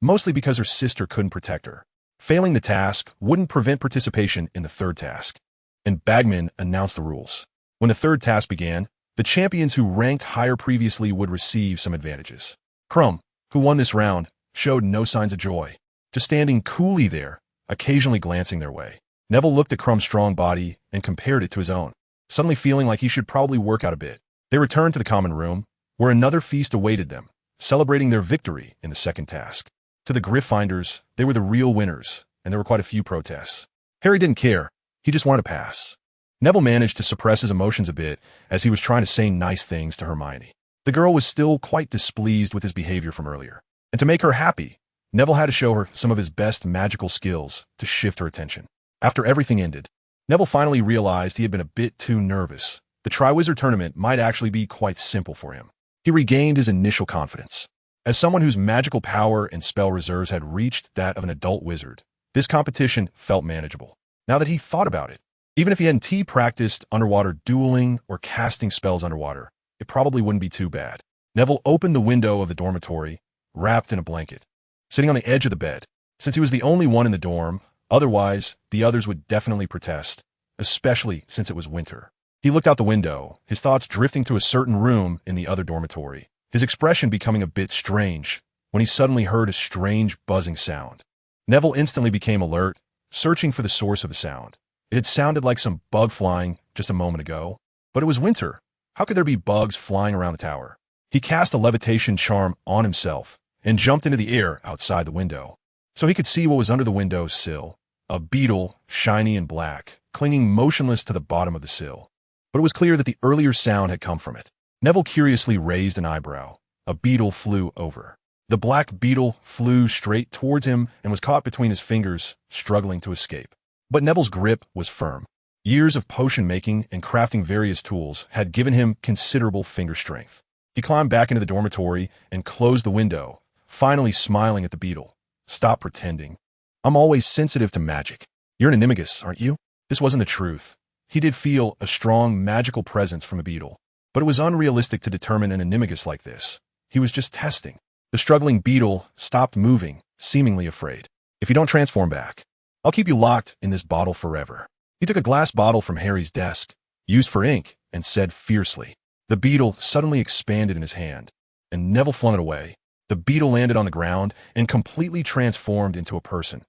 mostly because her sister couldn't protect her. Failing the task wouldn't prevent participation in the third task, and Bagman announced the rules. When the third task began, the champions who ranked higher previously would receive some advantages. Crumb, who won this round, showed no signs of joy, just standing coolly there, occasionally glancing their way. Neville looked at Crumb's strong body and compared it to his own, suddenly feeling like he should probably work out a bit. They returned to the common room, where another feast awaited them, celebrating their victory in the second task. To the Gryffindors, they were the real winners, and there were quite a few protests. Harry didn't care. He just wanted to pass. Neville managed to suppress his emotions a bit as he was trying to say nice things to Hermione. The girl was still quite displeased with his behavior from earlier, and to make her happy, Neville had to show her some of his best magical skills to shift her attention. After everything ended, Neville finally realized he had been a bit too nervous. The Triwizard Tournament might actually be quite simple for him. He regained his initial confidence. As someone whose magical power and spell reserves had reached that of an adult wizard, this competition felt manageable. Now that he thought about it, even if he hadn't practiced underwater dueling or casting spells underwater, it probably wouldn't be too bad. Neville opened the window of the dormitory, wrapped in a blanket, sitting on the edge of the bed. Since he was the only one in the dorm, otherwise the others would definitely protest, especially since it was winter. He looked out the window, his thoughts drifting to a certain room in the other dormitory, his expression becoming a bit strange when he suddenly heard a strange buzzing sound. Neville instantly became alert, searching for the source of the sound. It had sounded like some bug flying just a moment ago, but it was winter. How could there be bugs flying around the tower? He cast a levitation charm on himself and jumped into the air outside the window, so he could see what was under the window sill, a beetle, shiny and black, clinging motionless to the bottom of the sill. But it was clear that the earlier sound had come from it. Neville curiously raised an eyebrow. A beetle flew over. The black beetle flew straight towards him and was caught between his fingers, struggling to escape. But Neville's grip was firm. Years of potion making and crafting various tools had given him considerable finger strength. He climbed back into the dormitory and closed the window, finally smiling at the beetle. Stop pretending. I'm always sensitive to magic. You're an animagus, aren't you? This wasn't the truth. He did feel a strong magical presence from a beetle, but it was unrealistic to determine an animagus like this. He was just testing. The struggling beetle stopped moving, seemingly afraid. If you don't transform back, I'll keep you locked in this bottle forever. He took a glass bottle from Harry's desk, used for ink, and said fiercely. The beetle suddenly expanded in his hand, and Neville flung it away. The beetle landed on the ground and completely transformed into a person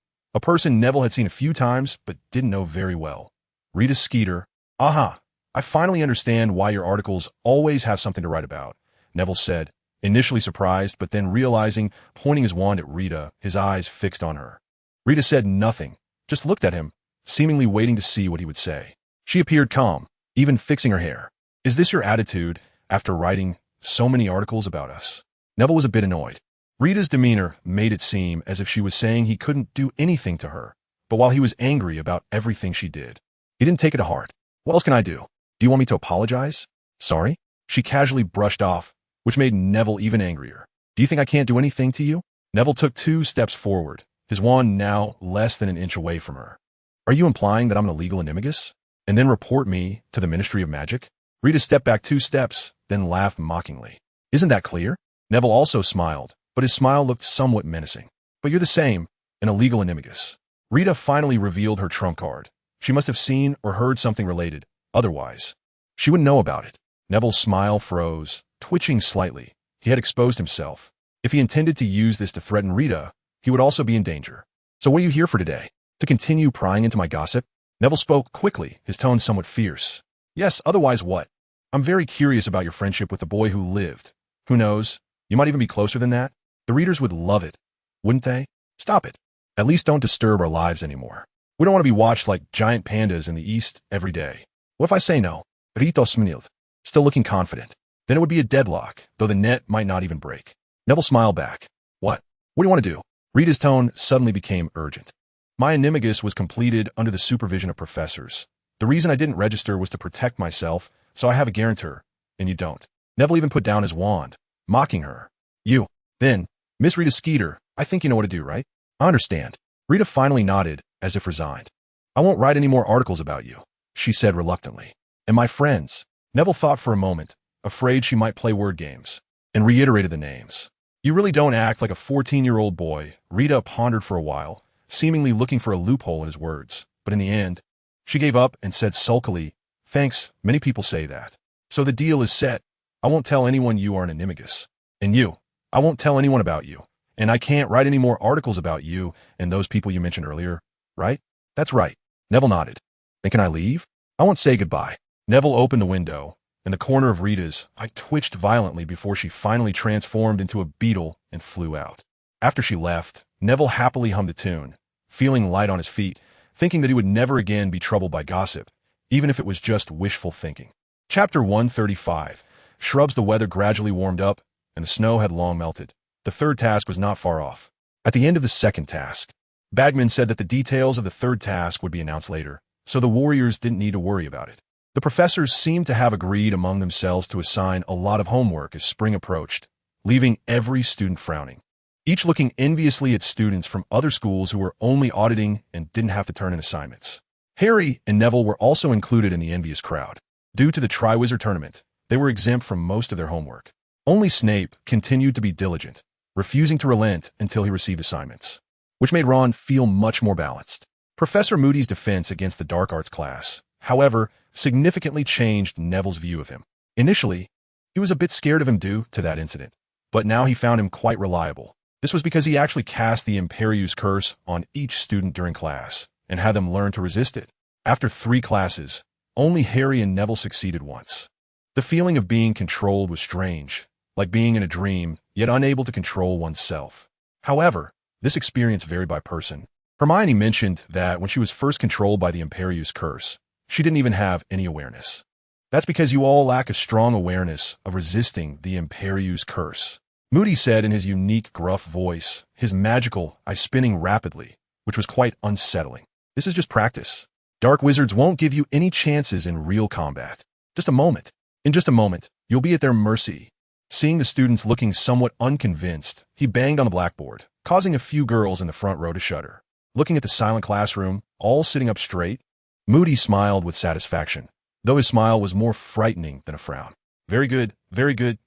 Neville had seen a few times but didn't know very well. Rita Skeeter. Aha, I finally understand why your articles always have something to write about, Neville said, initially surprised but then realizing, pointing his wand at Rita, his eyes fixed on her. Rita said nothing, just looked at him, seemingly waiting to see what he would say. She appeared calm, even fixing her hair. Is this your attitude after writing so many articles about us? Neville was a bit annoyed. Rita's demeanor made it seem as if she was saying he couldn't do anything to her, but while he was angry about everything she did, he didn't take it to heart. What else can I do? Do you want me to apologize? Sorry? She casually brushed off, which made Neville even angrier. Do you think I can't do anything to you? Neville took 2 steps forward, his wand now less than an inch away from her. Are you implying that I'm an illegal animagus? And then report me to the Ministry of Magic? Rita stepped back 2 steps, then laughed mockingly. Isn't that clear? Neville also smiled, but his smile looked somewhat menacing. But you're the same, an illegal animagus. Rita finally revealed her trump card. She must have seen or heard something related. Otherwise, she wouldn't know about it. Neville's smile froze, twitching slightly. He had exposed himself. If he intended to use this to threaten Rita, he would also be in danger. So what are you here for today? To continue prying into my gossip? Neville spoke quickly, his tone somewhat fierce. Yes, otherwise what? I'm very curious about your friendship with the boy who lived. Who knows? You might even be closer than that. The readers would love it, wouldn't they? Stop it. At least don't disturb our lives anymore. We don't want to be watched like giant pandas in the East every day. What if I say no? Rito smiled, still looking confident. Then it would be a deadlock, though the net might not even break. Neville smiled back. What? What do you want to do? Rita's tone suddenly became urgent. My animagus was completed under the supervision of professors. The reason I didn't register was to protect myself, so I have a guarantor, and you don't. Neville even put down his wand, mocking her. You. Then, Miss Rita Skeeter, I think you know what to do, right? I understand. Rita finally nodded, as if resigned. I won't write any more articles about you, she said reluctantly. And my friends. Neville thought for a moment, afraid she might play word games, and reiterated the names. You really don't act like a 14-year-old boy. Rita pondered for a while, seemingly looking for a loophole in his words, but in the end, she gave up and said sulkily, Thanks, many people say that. So the deal is set. I won't tell anyone you are an animagus. And you, I won't tell anyone about you. And I can't write any more articles about you and those people you mentioned earlier, right? That's right. Neville nodded. Then can I leave? I won't say goodbye. Neville opened the window. In the corner of Rita's, I twitched violently before she finally transformed into a beetle and flew out. After she left, Neville happily hummed a tune, feeling light on his feet, thinking that he would never again be troubled by gossip, even if it was just wishful thinking. Chapter 135. Shrubs. The weather gradually warmed up, and the snow had long melted. The third task was not far off. At the end of the second task, Bagman said that the details of the third task would be announced later, so the warriors didn't need to worry about it. The professors seemed to have agreed among themselves to assign a lot of homework as spring approached, leaving every student frowning, each looking enviously at students from other schools who were only auditing and didn't have to turn in assignments. Harry and Neville were also included in the envious crowd. Due to the Triwizard Tournament, they were exempt from most of their homework. Only Snape continued to be diligent, refusing to relent until he received assignments, which made Ron feel much more balanced. Professor Moody's defense against the dark arts class, however, significantly changed Neville's view of him. Initially, he was a bit scared of him due to that incident, but now he found him quite reliable. This was because he actually cast the Imperius Curse on each student during class and had them learn to resist it. After 3 classes, only Harry and Neville succeeded once. The feeling of being controlled was strange, like being in a dream, yet unable to control oneself. However, this experience varied by person. Hermione mentioned that when she was first controlled by the Imperius Curse, she didn't even have any awareness. That's because you all lack a strong awareness of resisting the Imperius Curse. Moody said in his unique gruff voice, his magical eye spinning rapidly, which was quite unsettling. This is just practice. Dark wizards won't give you any chances in real combat. Just a moment. In just a moment, you'll be at their mercy. Seeing the students looking somewhat unconvinced, he banged on the blackboard, causing a few girls in the front row to shudder. Looking at the silent classroom, all sitting up straight, Moody smiled with satisfaction, though his smile was more frightening than a frown. Very good,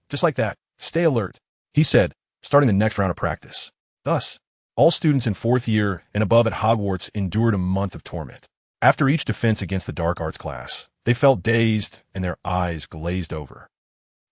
just like that. Stay alert, he said, starting the next round of practice. Thus, all students in 4th year and above at Hogwarts endured a month of torment. After each defense against the dark arts class, they felt dazed and their eyes glazed over.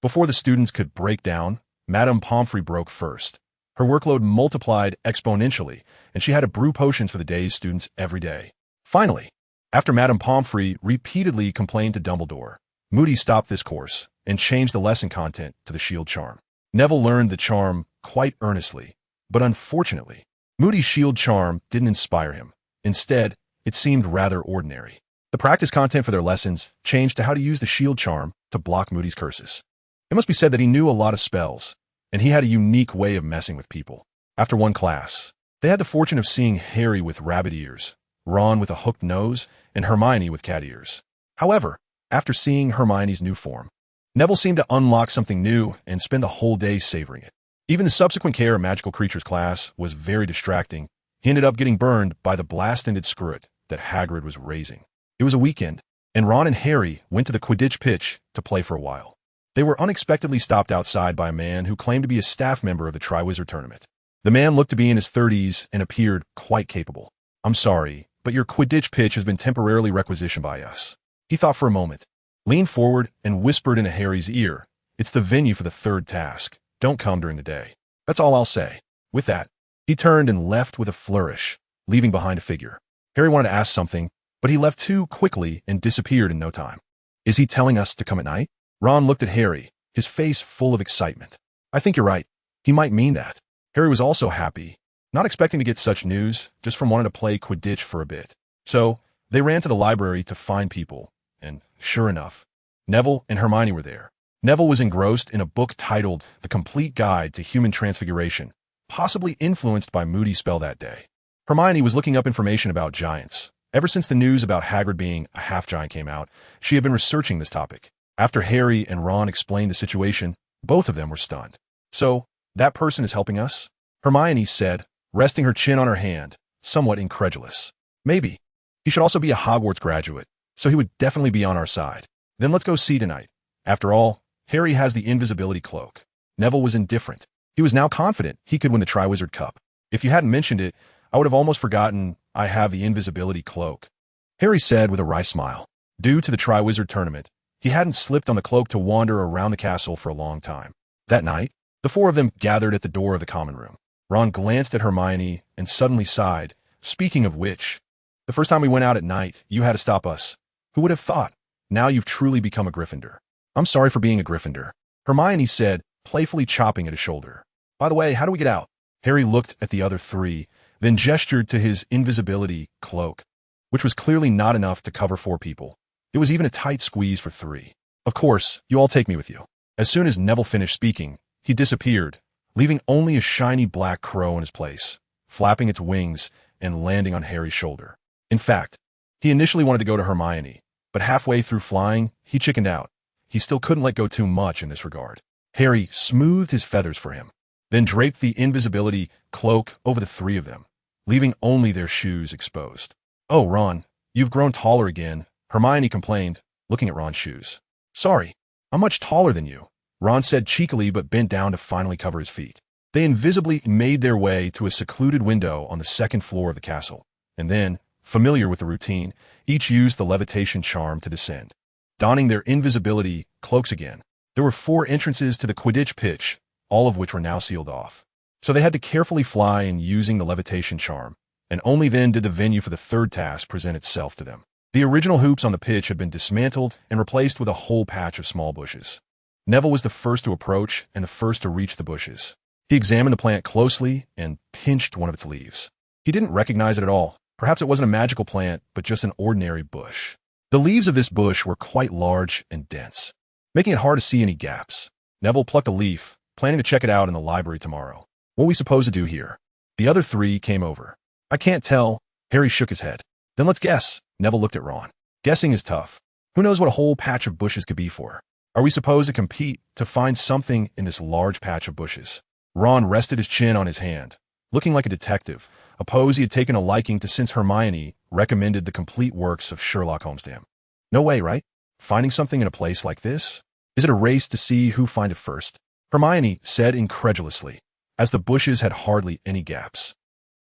Before the students could break down, Madame Pomfrey broke first. Her workload multiplied exponentially, and she had to brew potions for the day's students every day. Finally, after Madame Pomfrey repeatedly complained to Dumbledore, Moody stopped this course and changed the lesson content to the shield charm. Neville learned the charm quite earnestly, but unfortunately, Moody's shield charm didn't inspire him. Instead, it seemed rather ordinary. The practice content for their lessons changed to how to use the shield charm to block Moody's curses. It must be said that he knew a lot of spells, and he had a unique way of messing with people. After one class, they had the fortune of seeing Harry with rabbit ears, Ron with a hooked nose, and Hermione with cat ears. However, after seeing Hermione's new form, Neville seemed to unlock something new and spend the whole day savoring it. Even the subsequent Care of Magical Creatures class was very distracting. He ended up getting burned by the blast-ended screw that Hagrid was raising. It was a weekend, and Ron and Harry went to the Quidditch pitch to play for a while. They were unexpectedly stopped outside by a man who claimed to be a staff member of the Triwizard Tournament. The man looked to be in his 30s and appeared quite capable. "I'm sorry, but your Quidditch pitch has been temporarily requisitioned by us." He thought for a moment, leaned forward, and whispered into Harry's ear, "It's the venue for the third task. Don't come during the day. That's all I'll say." With that, he turned and left with a flourish, leaving behind a figure. Harry wanted to ask something, but he left too quickly and disappeared in no time. "Is he telling us to come at night?" Ron looked at Harry, his face full of excitement. "I think you're right. He might mean that." Harry was also happy, not expecting to get such news, just from wanting to play Quidditch for a bit. So, they ran to the library to find people, and sure enough, Neville and Hermione were there. Neville was engrossed in a book titled The Complete Guide to Human Transfiguration, possibly influenced by Moody's spell that day. Hermione was looking up information about giants. Ever since the news about Hagrid being a half-giant came out, she had been researching this topic. After Harry and Ron explained the situation, both of them were stunned. "So, that person is helping us?" Hermione said, resting her chin on her hand, somewhat incredulous. "Maybe. He should also be a Hogwarts graduate, so he would definitely be on our side. Then let's go see tonight. After all, Harry has the invisibility cloak." Neville was indifferent. He was now confident he could win the Triwizard Cup. "If you hadn't mentioned it, I would have almost forgotten I have the invisibility cloak," Harry said with a wry smile. Due to the Triwizard Tournament, he hadn't slipped on the cloak to wander around the castle for a long time. That night, the four of them gathered at the door of the common room. Ron glanced at Hermione and suddenly sighed. Speaking of which, the first time we went out at night, you had to stop us. Who would have thought? Now you've truly become a Gryffindor. I'm sorry for being a Gryffindor, Hermione said, playfully chopping at his shoulder. By the way, how do we get out? Harry looked at the other three, then gestured to his invisibility cloak, which was clearly not enough to cover 4 people. It was even a tight squeeze for 3. Of course, you all take me with you. As soon as Neville finished speaking, he disappeared, leaving only a shiny black crow in his place, flapping its wings and landing on Harry's shoulder. In fact, he initially wanted to go to Hermione, but halfway through flying, he chickened out. He still couldn't let go too much in this regard. Harry smoothed his feathers for him, then draped the invisibility cloak over the 3 of them, leaving only their shoes exposed. Oh, Ron, you've grown taller again, Hermione complained, looking at Ron's shoes. Sorry, I'm much taller than you, Ron said cheekily but bent down to finally cover his feet. They invisibly made their way to a secluded window on the 2nd floor of the castle, and then, familiar with the routine, each used the levitation charm to descend. Donning their invisibility cloaks again, there were 4 entrances to the Quidditch pitch, all of which were now sealed off. So they had to carefully fly in using the levitation charm, and only then did the venue for the 3rd task present itself to them. The original hoops on the pitch had been dismantled and replaced with a whole patch of small bushes. Neville was the first to approach and the first to reach the bushes. He examined the plant closely and pinched one of its leaves. He didn't recognize it at all. Perhaps it wasn't a magical plant, but just an ordinary bush. The leaves of this bush were quite large and dense, making it hard to see any gaps. Neville plucked a leaf, planning to check it out in the library tomorrow. What are we supposed to do here? The other 3 came over. I can't tell. Harry shook his head. Then let's guess. Neville looked at Ron. Guessing is tough. Who knows what a whole patch of bushes could be for? Are we supposed to compete to find something in this large patch of bushes? Ron rested his chin on his hand, looking like a detective, a pose he had taken a liking to since Hermione recommended the complete works of Sherlock Holmes to him. No way, right? Finding something in a place like this? Is it a race to see who finds it first? Hermione said incredulously, as the bushes had hardly any gaps.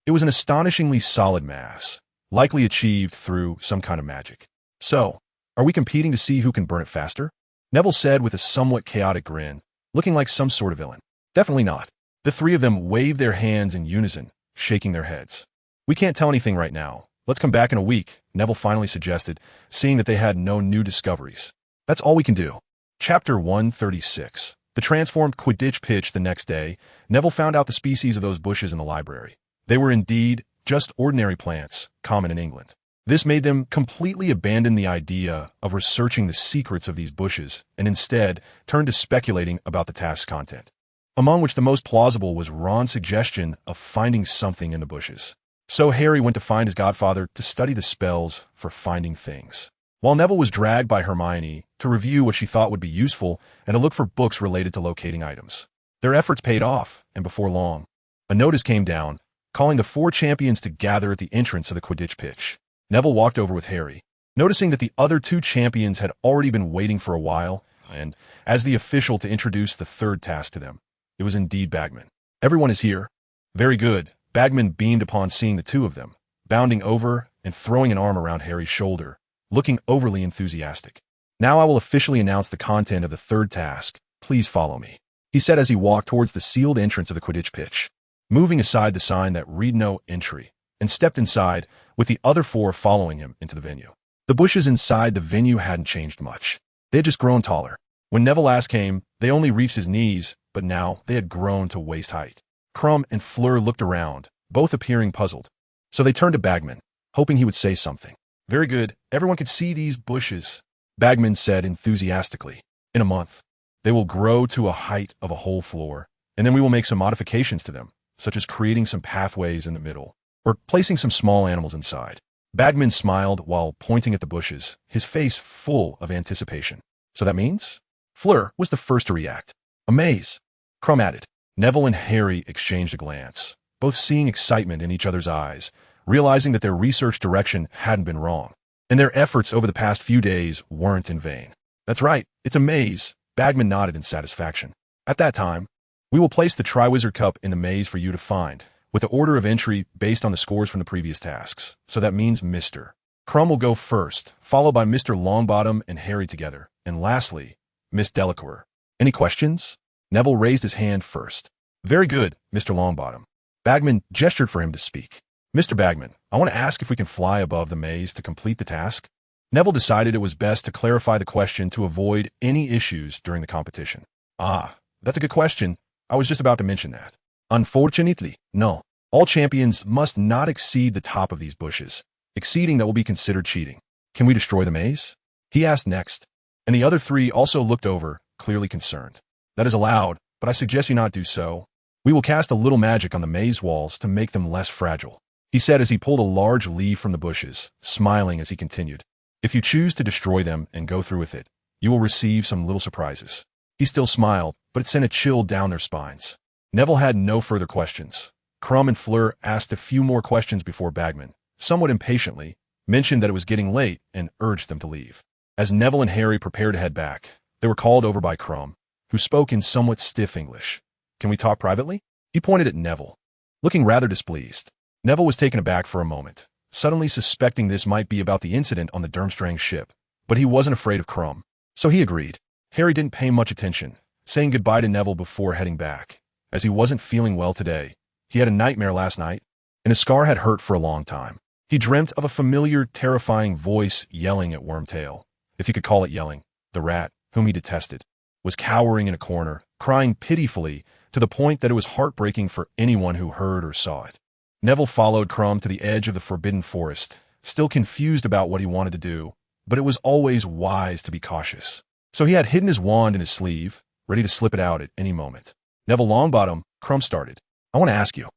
It was an astonishingly solid mass, likely achieved through some kind of magic. So, are we competing to see who can burn it faster? Neville said with a somewhat chaotic grin, looking like some sort of villain. Definitely not. The 3 of them waved their hands in unison, shaking their heads. We can't tell anything right now. Let's come back in a week, Neville finally suggested, seeing that they had no new discoveries. That's all we can do. Chapter 136. The transformed Quidditch pitch. The next day, Neville found out the species of those bushes in the library. They were indeed just ordinary plants, common in England. This made them completely abandon the idea of researching the secrets of these bushes and instead turn to speculating about the task's content, among which the most plausible was Ron's suggestion of finding something in the bushes. So Harry went to find his godfather to study the spells for finding things, while Neville was dragged by Hermione to review what she thought would be useful and to look for books related to locating items. Their efforts paid off, and before long, a notice came down calling the 4 champions to gather at the entrance of the Quidditch pitch. Neville walked over with Harry, noticing that the other 2 champions had already been waiting for a while, and, as the official to introduce the 3rd task to them, it was indeed Bagman. Everyone is here. Very good. Bagman beamed upon seeing the 2 of them, bounding over and throwing an arm around Harry's shoulder, looking overly enthusiastic. Now I will officially announce the content of the 3rd task. Please follow me, he said as he walked towards the sealed entrance of the Quidditch pitch, moving aside the sign that read no entry, and stepped inside, with the other 4 following him into the venue. The bushes inside the venue hadn't changed much. They had just grown taller. When Neville last came, they only reached his knees, but now they had grown to waist height. Crumb and Fleur looked around, both appearing puzzled. So they turned to Bagman, hoping he would say something. Very good. Everyone can see these bushes, Bagman said enthusiastically. In a month, they will grow to a height of a whole floor, and then we will make some modifications to them, such as creating some pathways in the middle, or placing some small animals inside. Bagman smiled while pointing at the bushes, his face full of anticipation. So that means? Fleur was the first to react. A maze, Crumb added. Neville and Harry exchanged a glance, both seeing excitement in each other's eyes, realizing that their research direction hadn't been wrong, and their efforts over the past few days weren't in vain. That's right, it's a maze, Bagman nodded in satisfaction. At that time, we will place the Triwizard Cup in the maze for you to find, with the order of entry based on the scores from the previous tasks. So that means Mr. Crumb will go first, followed by Mr. Longbottom and Harry together, and lastly, Miss Delacour. Any questions? Neville raised his hand first. Very good, Mr. Longbottom. Bagman gestured for him to speak. Mr. Bagman, I want to ask if we can fly above the maze to complete the task. Neville decided it was best to clarify the question to avoid any issues during the competition. Ah, that's a good question. I was just about to mention that. Unfortunately, no. All champions must not exceed the top of these bushes. Exceeding that will be considered cheating. Can we destroy the maze? He asked next, and the other three also looked over, clearly concerned. That is allowed, but I suggest you not do so. We will cast a little magic on the maze walls to make them less fragile, he said as he pulled a large leaf from the bushes, smiling as he continued. If you choose to destroy them and go through with it, you will receive some little surprises. He still smiled, but it sent a chill down their spines. Neville had no further questions. Crumb and Fleur asked a few more questions before Bagman, somewhat impatiently, mentioned that it was getting late and urged them to leave. As Neville and Harry prepared to head back, they were called over by Crumb, who spoke in somewhat stiff English. Can we talk privately? He pointed at Neville, looking rather displeased. Neville was taken aback for a moment, suddenly suspecting this might be about the incident on the Durmstrang ship, but he wasn't afraid of Crumb, so he agreed. Harry didn't pay much attention, saying goodbye to Neville before heading back, as he wasn't feeling well today. He had a nightmare last night, and his scar had hurt for a long time. He dreamt of a familiar, terrifying voice yelling at Wormtail, if you could call it yelling. The rat, whom he detested, was cowering in a corner, crying pitifully to the point that it was heartbreaking for anyone who heard or saw it. Neville followed Crumb to the edge of the Forbidden Forest, still confused about what he wanted to do, but it was always wise to be cautious. So he had hidden his wand in his sleeve, ready to slip it out at any moment. Neville Longbottom, Crumb started. I want to ask you.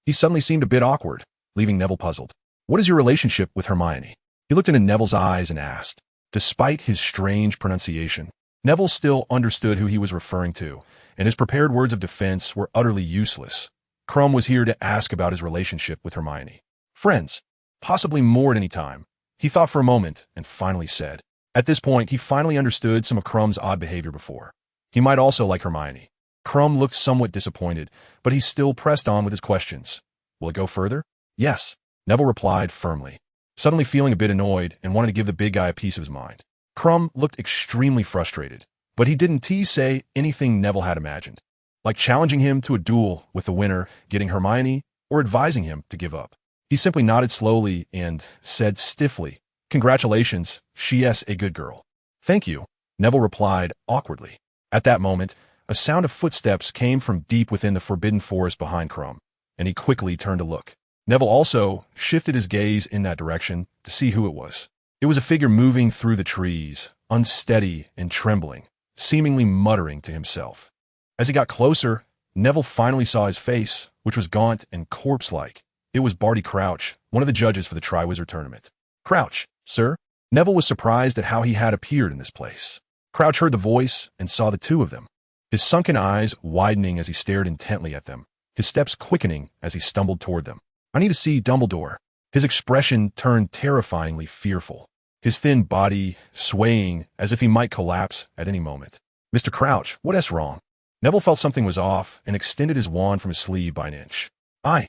He suddenly seemed a bit awkward, leaving Neville puzzled. What is your relationship with Hermione? He looked into Neville's eyes and asked. Despite his strange pronunciation, Neville still understood who he was referring to, and his prepared words of defense were utterly useless. Crumb was here to ask about his relationship with Hermione. Friends. Possibly more at any time. He thought for a moment and finally said. At this point, he finally understood some of Crumb's odd behavior before. He might also like Hermione. Crumb looked somewhat disappointed, but he still pressed on with his questions. Will it go further? Yes, Neville replied firmly, suddenly feeling a bit annoyed and wanted to give the big guy a piece of his mind. Crumb looked extremely frustrated, but he didn't say anything Neville had imagined, like challenging him to a duel with the winner getting Hermione or advising him to give up. He simply nodded slowly and said stiffly, Congratulations, she is a good girl. Thank you, Neville replied awkwardly. At that moment, a sound of footsteps came from deep within the Forbidden Forest behind Crumb, and he quickly turned to look. Neville also shifted his gaze in that direction to see who it was. It was a figure moving through the trees, unsteady and trembling, seemingly muttering to himself. As he got closer, Neville finally saw his face, which was gaunt and corpse-like. It was Barty Crouch, one of the judges for the Triwizard Tournament. Crouch, sir? Neville was surprised at how he had appeared in this place. Crouch heard the voice and saw the two of them, his sunken eyes widening as he stared intently at them, his steps quickening as he stumbled toward them. I need to see Dumbledore. His expression turned terrifyingly fearful, his thin body swaying as if he might collapse at any moment. Mr. Crouch, what is wrong? Neville felt something was off and extended his wand from his sleeve by an inch. I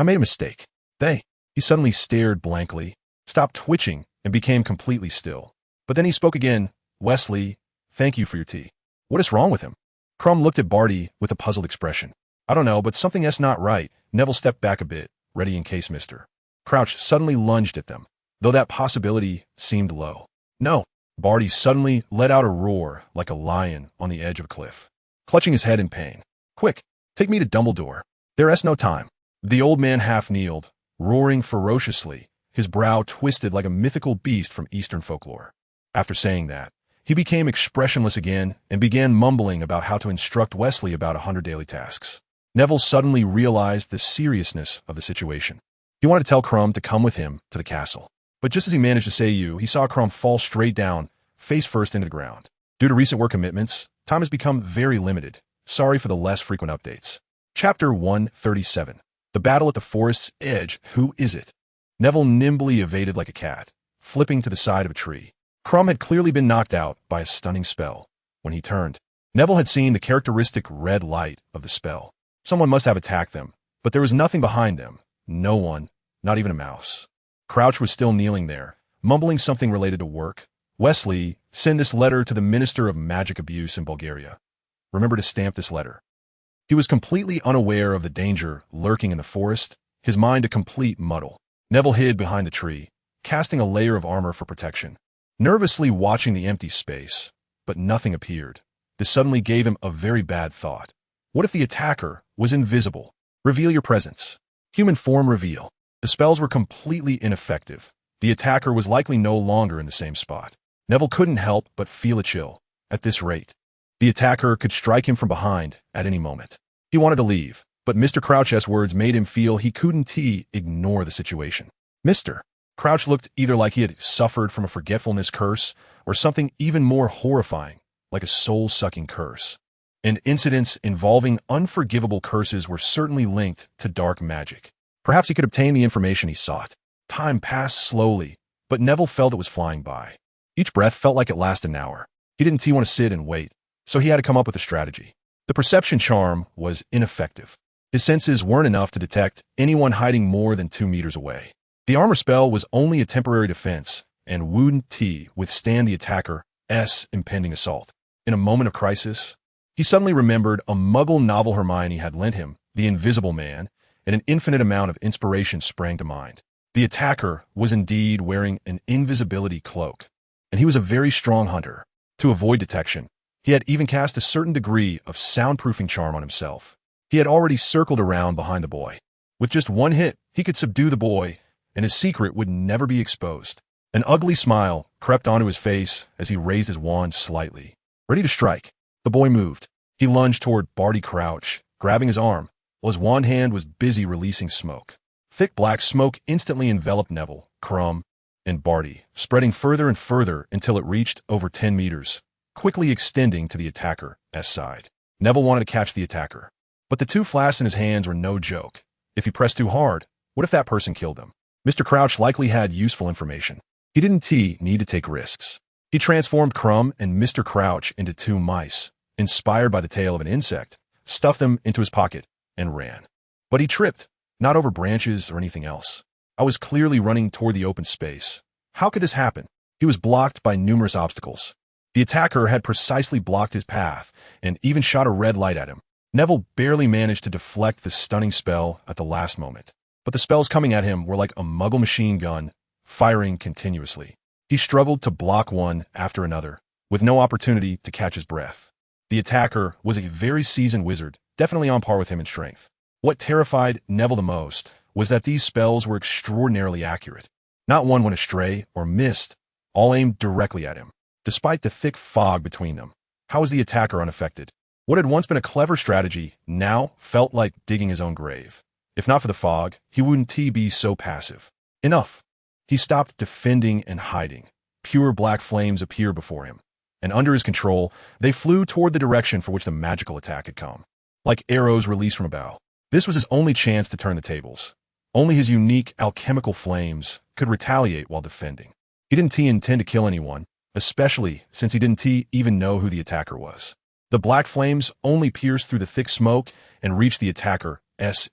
made a mistake. He suddenly stared blankly, stopped twitching, and became completely still. But then he spoke again. Wesley, thank you for your tea. What is wrong with him? Crumb looked at Barty with a puzzled expression. I don't know, but something is not right. Neville stepped back a bit, ready in case Mr. Crouch suddenly lunged at them, though that possibility seemed low. No. Barty suddenly let out a roar like a lion on the edge of a cliff, clutching his head in pain. Quick, take me to Dumbledore. There is no time. The old man half-kneeled, roaring ferociously, his brow twisted like a mythical beast from Eastern folklore. After saying that, he became expressionless again and began mumbling about how to instruct Wesley about 100 daily tasks. Neville suddenly realized the seriousness of the situation. He wanted to tell Crumb to come with him to the castle. But just as he managed to say he saw Crumb fall straight down, face first into the ground. Due to recent work commitments, time has become very limited. Sorry for the less frequent updates. Chapter 137. The Battle at the Forest's Edge. Who is it? Neville nimbly evaded like a cat, flipping to the side of a tree. Crumb had clearly been knocked out by a stunning spell. When he turned, Neville had seen the characteristic red light of the spell. Someone must have attacked them, but there was nothing behind them. No one, not even a mouse. Crouch was still kneeling there, mumbling something related to work. Wesley, send this letter to the Minister of Magic Abuse in Bulgaria. Remember to stamp this letter. He was completely unaware of the danger lurking in the forest, his mind a complete muddle. Neville hid behind the tree, casting a layer of armor for protection, nervously watching the empty space, but nothing appeared. This suddenly gave him a very bad thought. What if the attacker was invisible? Reveal your presence. Human form reveal. The spells were completely ineffective. The attacker was likely no longer in the same spot. Neville couldn't help but feel a chill. At this rate, the attacker could strike him from behind at any moment. He wanted to leave, but Mr. Crouch's words made him feel he couldn't ignore the situation. Mr. Crouch looked either like he had suffered from a forgetfulness curse or something even more horrifying, like a soul-sucking curse. And incidents involving unforgivable curses were certainly linked to dark magic. Perhaps he could obtain the information he sought. Time passed slowly, but Neville felt it was flying by. Each breath felt like it lasted an hour. He didn't want to sit and wait, so he had to come up with a strategy. The perception charm was ineffective. His senses weren't enough to detect anyone hiding more than 2 meters away. The armor spell was only a temporary defense and wouldn't withstand the attacker's impending assault. In a moment of crisis, he suddenly remembered a Muggle novel Hermione had lent him, The Invisible Man, and an infinite amount of inspiration sprang to mind. The attacker was indeed wearing an invisibility cloak, and he was a very strong hunter. To avoid detection, he had even cast a certain degree of soundproofing charm on himself. He had already circled around behind the boy. With just one hit, he could subdue the boy, and his secret would never be exposed. An ugly smile crept onto his face as he raised his wand slightly. Ready to strike, the boy moved. He lunged toward Barty Crouch, grabbing his arm, while his wand hand was busy releasing smoke. Thick black smoke instantly enveloped Neville, Crumb, and Barty, spreading further and further until it reached over 10 meters, quickly extending to the attacker's side. Neville wanted to catch the attacker, but the 2 flasks in his hands were no joke. If he pressed too hard, what if that person killed him? Mr. Crouch likely had useful information. He didn't need to take risks. He transformed Crumb and Mr. Crouch into 2 mice, inspired by the tail of an insect, stuffed them into his pocket, and ran. But he tripped, not over branches or anything else. I was clearly running toward the open space. How could this happen? He was blocked by numerous obstacles. The attacker had precisely blocked his path and even shot a red light at him. Neville barely managed to deflect the stunning spell at the last moment. But the spells coming at him were like a Muggle machine gun, firing continuously. He struggled to block one after another, with no opportunity to catch his breath. The attacker was a very seasoned wizard, definitely on par with him in strength. What terrified Neville the most was that these spells were extraordinarily accurate. Not one went astray or missed, all aimed directly at him. Despite the thick fog between them, how was the attacker unaffected? What had once been a clever strategy now felt like digging his own grave. If not for the fog, he wouldn't be so passive. Enough. He stopped defending and hiding. Pure black flames appeared before him, and under his control, they flew toward the direction for which the magical attack had come. Like arrows released from a bow. This was his only chance to turn the tables. Only his unique alchemical flames could retaliate while defending. He didn't intend to kill anyone, especially since he didn't even know who the attacker was. The black flames only pierced through the thick smoke and reached the attacker's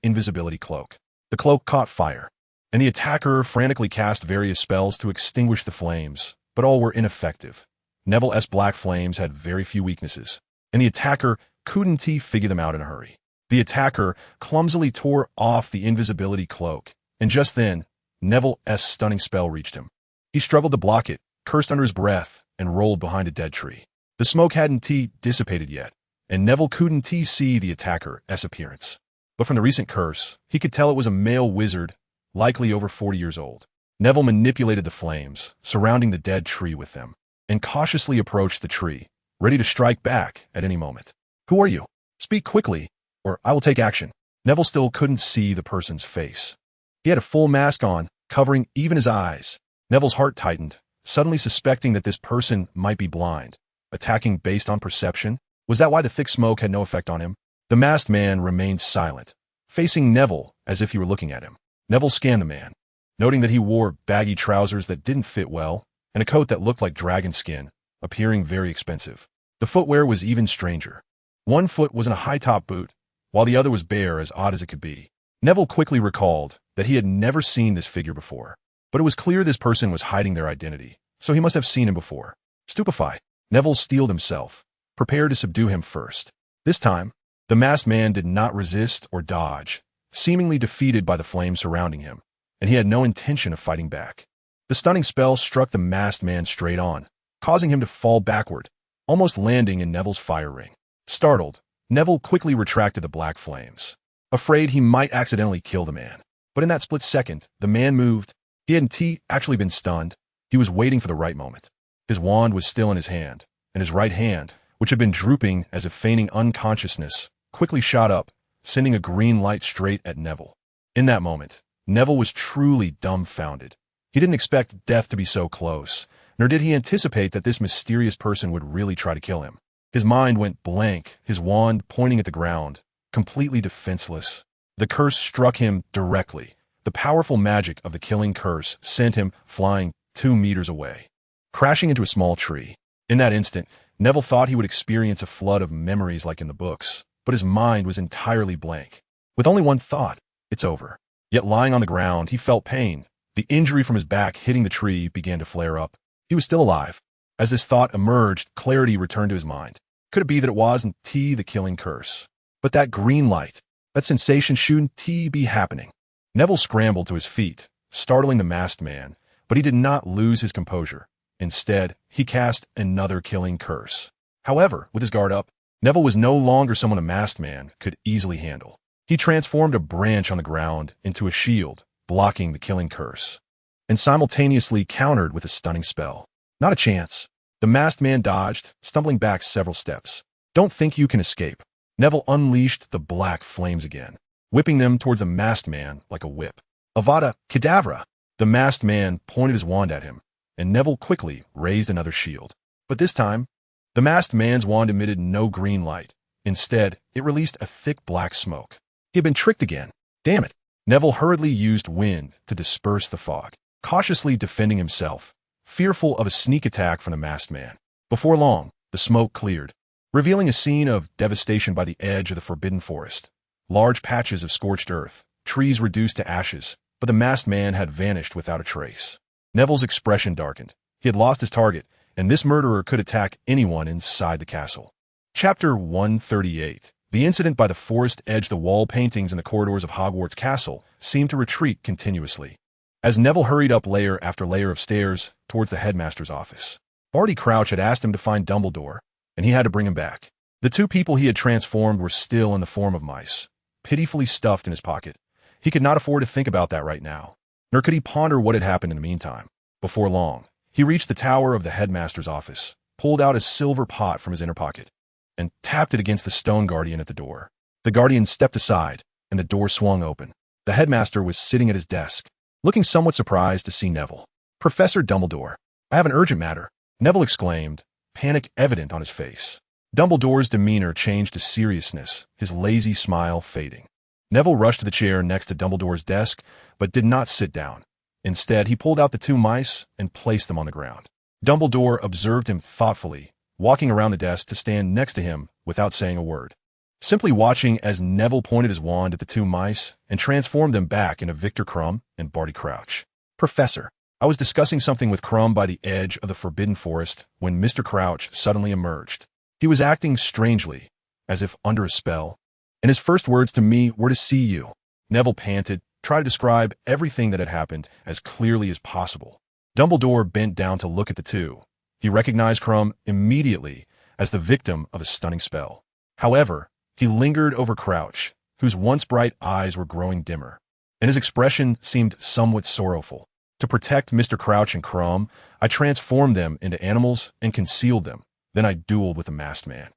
invisibility cloak. The cloak caught fire, and the attacker frantically cast various spells to extinguish the flames, but all were ineffective. Neville's black flames had very few weaknesses, and the attacker couldn't figure them out in a hurry. The attacker clumsily tore off the invisibility cloak, and just then, Neville's stunning spell reached him. He struggled to block it, cursed under his breath, and rolled behind a dead tree. The smoke hadn't dissipated yet, and Neville couldn't see the attacker's appearance. But from the recent curse, he could tell it was a male wizard, likely over 40 years old. Neville manipulated the flames, surrounding the dead tree with them, and cautiously approached the tree, ready to strike back at any moment. Who are you? Speak quickly, or I will take action. Neville still couldn't see the person's face. He had a full mask on, covering even his eyes. Neville's heart tightened, suddenly suspecting that this person might be blind. Attacking based on perception? Was that why the thick smoke had no effect on him? The masked man remained silent, facing Neville as if he were looking at him. Neville scanned the man, noting that he wore baggy trousers that didn't fit well, and a coat that looked like dragon skin, appearing very expensive. The footwear was even stranger. One foot was in a high-top boot, while the other was bare, as odd as it could be. Neville quickly recalled that he had never seen this figure before, but it was clear this person was hiding their identity, so he must have seen him before. Stupefied, Neville steeled himself, prepared to subdue him first. This time, The masked man did not resist or dodge, seemingly defeated by the flames surrounding him, and he had no intention of fighting back. The stunning spell struck the masked man straight on, causing him to fall backward, almost landing in Neville's fire ring. Startled, Neville quickly retracted the black flames, afraid he might accidentally kill the man. But in that split second, the man moved. He hadn't actually been stunned. He was waiting for the right moment. His wand was still in his hand, and his right hand, which had been drooping as if feigning unconsciousness, quickly shot up, sending a green light straight at Neville. In that moment, Neville was truly dumbfounded. He didn't expect death to be so close, nor did he anticipate that this mysterious person would really try to kill him. His mind went blank, his wand pointing at the ground, completely defenseless. The curse struck him directly. The powerful magic of the killing curse sent him flying 2 meters away, crashing into a small tree. In that instant, Neville thought he would experience a flood of memories like in the books, but his mind was entirely blank. With only one thought, it's over. Yet lying on the ground, he felt pain. The injury from his back hitting the tree began to flare up. He was still alive. As this thought emerged, clarity returned to his mind. Could it be that it wasn't the killing curse? But that green light, that sensation shouldn't be happening. Neville scrambled to his feet, startling the masked man, but he did not lose his composure. Instead, he cast another killing curse. However, with his guard up, Neville was no longer someone a masked man could easily handle. He transformed a branch on the ground into a shield, blocking the killing curse, and simultaneously countered with a stunning spell. Not a chance. The masked man dodged, stumbling back several steps. Don't think you can escape. Neville unleashed the black flames again, whipping them towards the masked man like a whip. Avada Kedavra! The masked man pointed his wand at him, and Neville quickly raised another shield. But this time, the masked man's wand emitted no green light. Instead, it released a thick black smoke. He had been tricked again. Damn it! Neville hurriedly used wind to disperse the fog, cautiously defending himself, fearful of a sneak attack from the masked man. Before long, the smoke cleared, revealing a scene of devastation by the edge of the forbidden forest. Large patches of scorched earth, trees reduced to ashes, but the masked man had vanished without a trace. Neville's expression darkened. He had lost his target, and this murderer could attack anyone inside the castle. Chapter 138. The incident by the forest edge. The wall paintings in the corridors of Hogwarts Castle seemed to retreat continuously, as Neville hurried up layer after layer of stairs towards the headmaster's office. Barty Crouch had asked him to find Dumbledore, and he had to bring him back. The 2 people he had transformed were still in the form of mice, pitifully stuffed in his pocket. He could not afford to think about that right now, nor could he ponder what had happened in the meantime. Before long, he reached the tower of the headmaster's office, pulled out a silver pot from his inner pocket, and tapped it against the stone guardian at the door. The guardian stepped aside, and the door swung open. The headmaster was sitting at his desk, looking somewhat surprised to see Neville. "Professor Dumbledore, I have an urgent matter," Neville exclaimed, panic evident on his face. Dumbledore's demeanor changed to seriousness, his lazy smile fading. Neville rushed to the chair next to Dumbledore's desk, but did not sit down. Instead, he pulled out the 2 mice and placed them on the ground. Dumbledore observed him thoughtfully, walking around the desk to stand next to him without saying a word, simply watching as Neville pointed his wand at the 2 mice and transformed them back into Victor Crumb and Barty Crouch. "Professor, I was discussing something with Crumb by the edge of the Forbidden Forest when Mr. Crouch suddenly emerged. He was acting strangely, as if under a spell, and his first words to me were to see you." Neville panted, tried to describe everything that had happened as clearly as possible. Dumbledore bent down to look at the 2. He recognized Crumb immediately as the victim of a stunning spell. However, he lingered over Crouch, whose once bright eyes were growing dimmer, and his expression seemed somewhat sorrowful. "To protect Mr. Crouch and Crumb, I transformed them into animals and concealed them. Then I dueled with the masked man.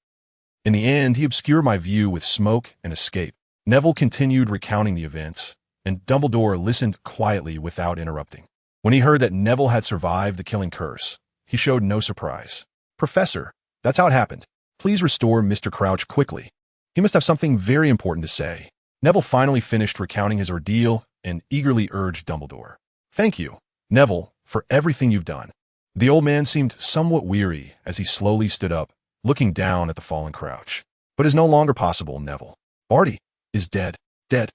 In the end, he obscured my view with smoke and escape." Neville continued recounting the events, and Dumbledore listened quietly without interrupting. When he heard that Neville had survived the killing curse, he showed no surprise. "Professor, that's how it happened. Please restore Mr. Crouch quickly. He must have something very important to say." Neville finally finished recounting his ordeal and eagerly urged Dumbledore. "Thank you, Neville, for everything you've done." The old man seemed somewhat weary as he slowly stood up, looking down at the fallen Crouch. "But it's no longer possible, Neville. Barty is dead. Dead.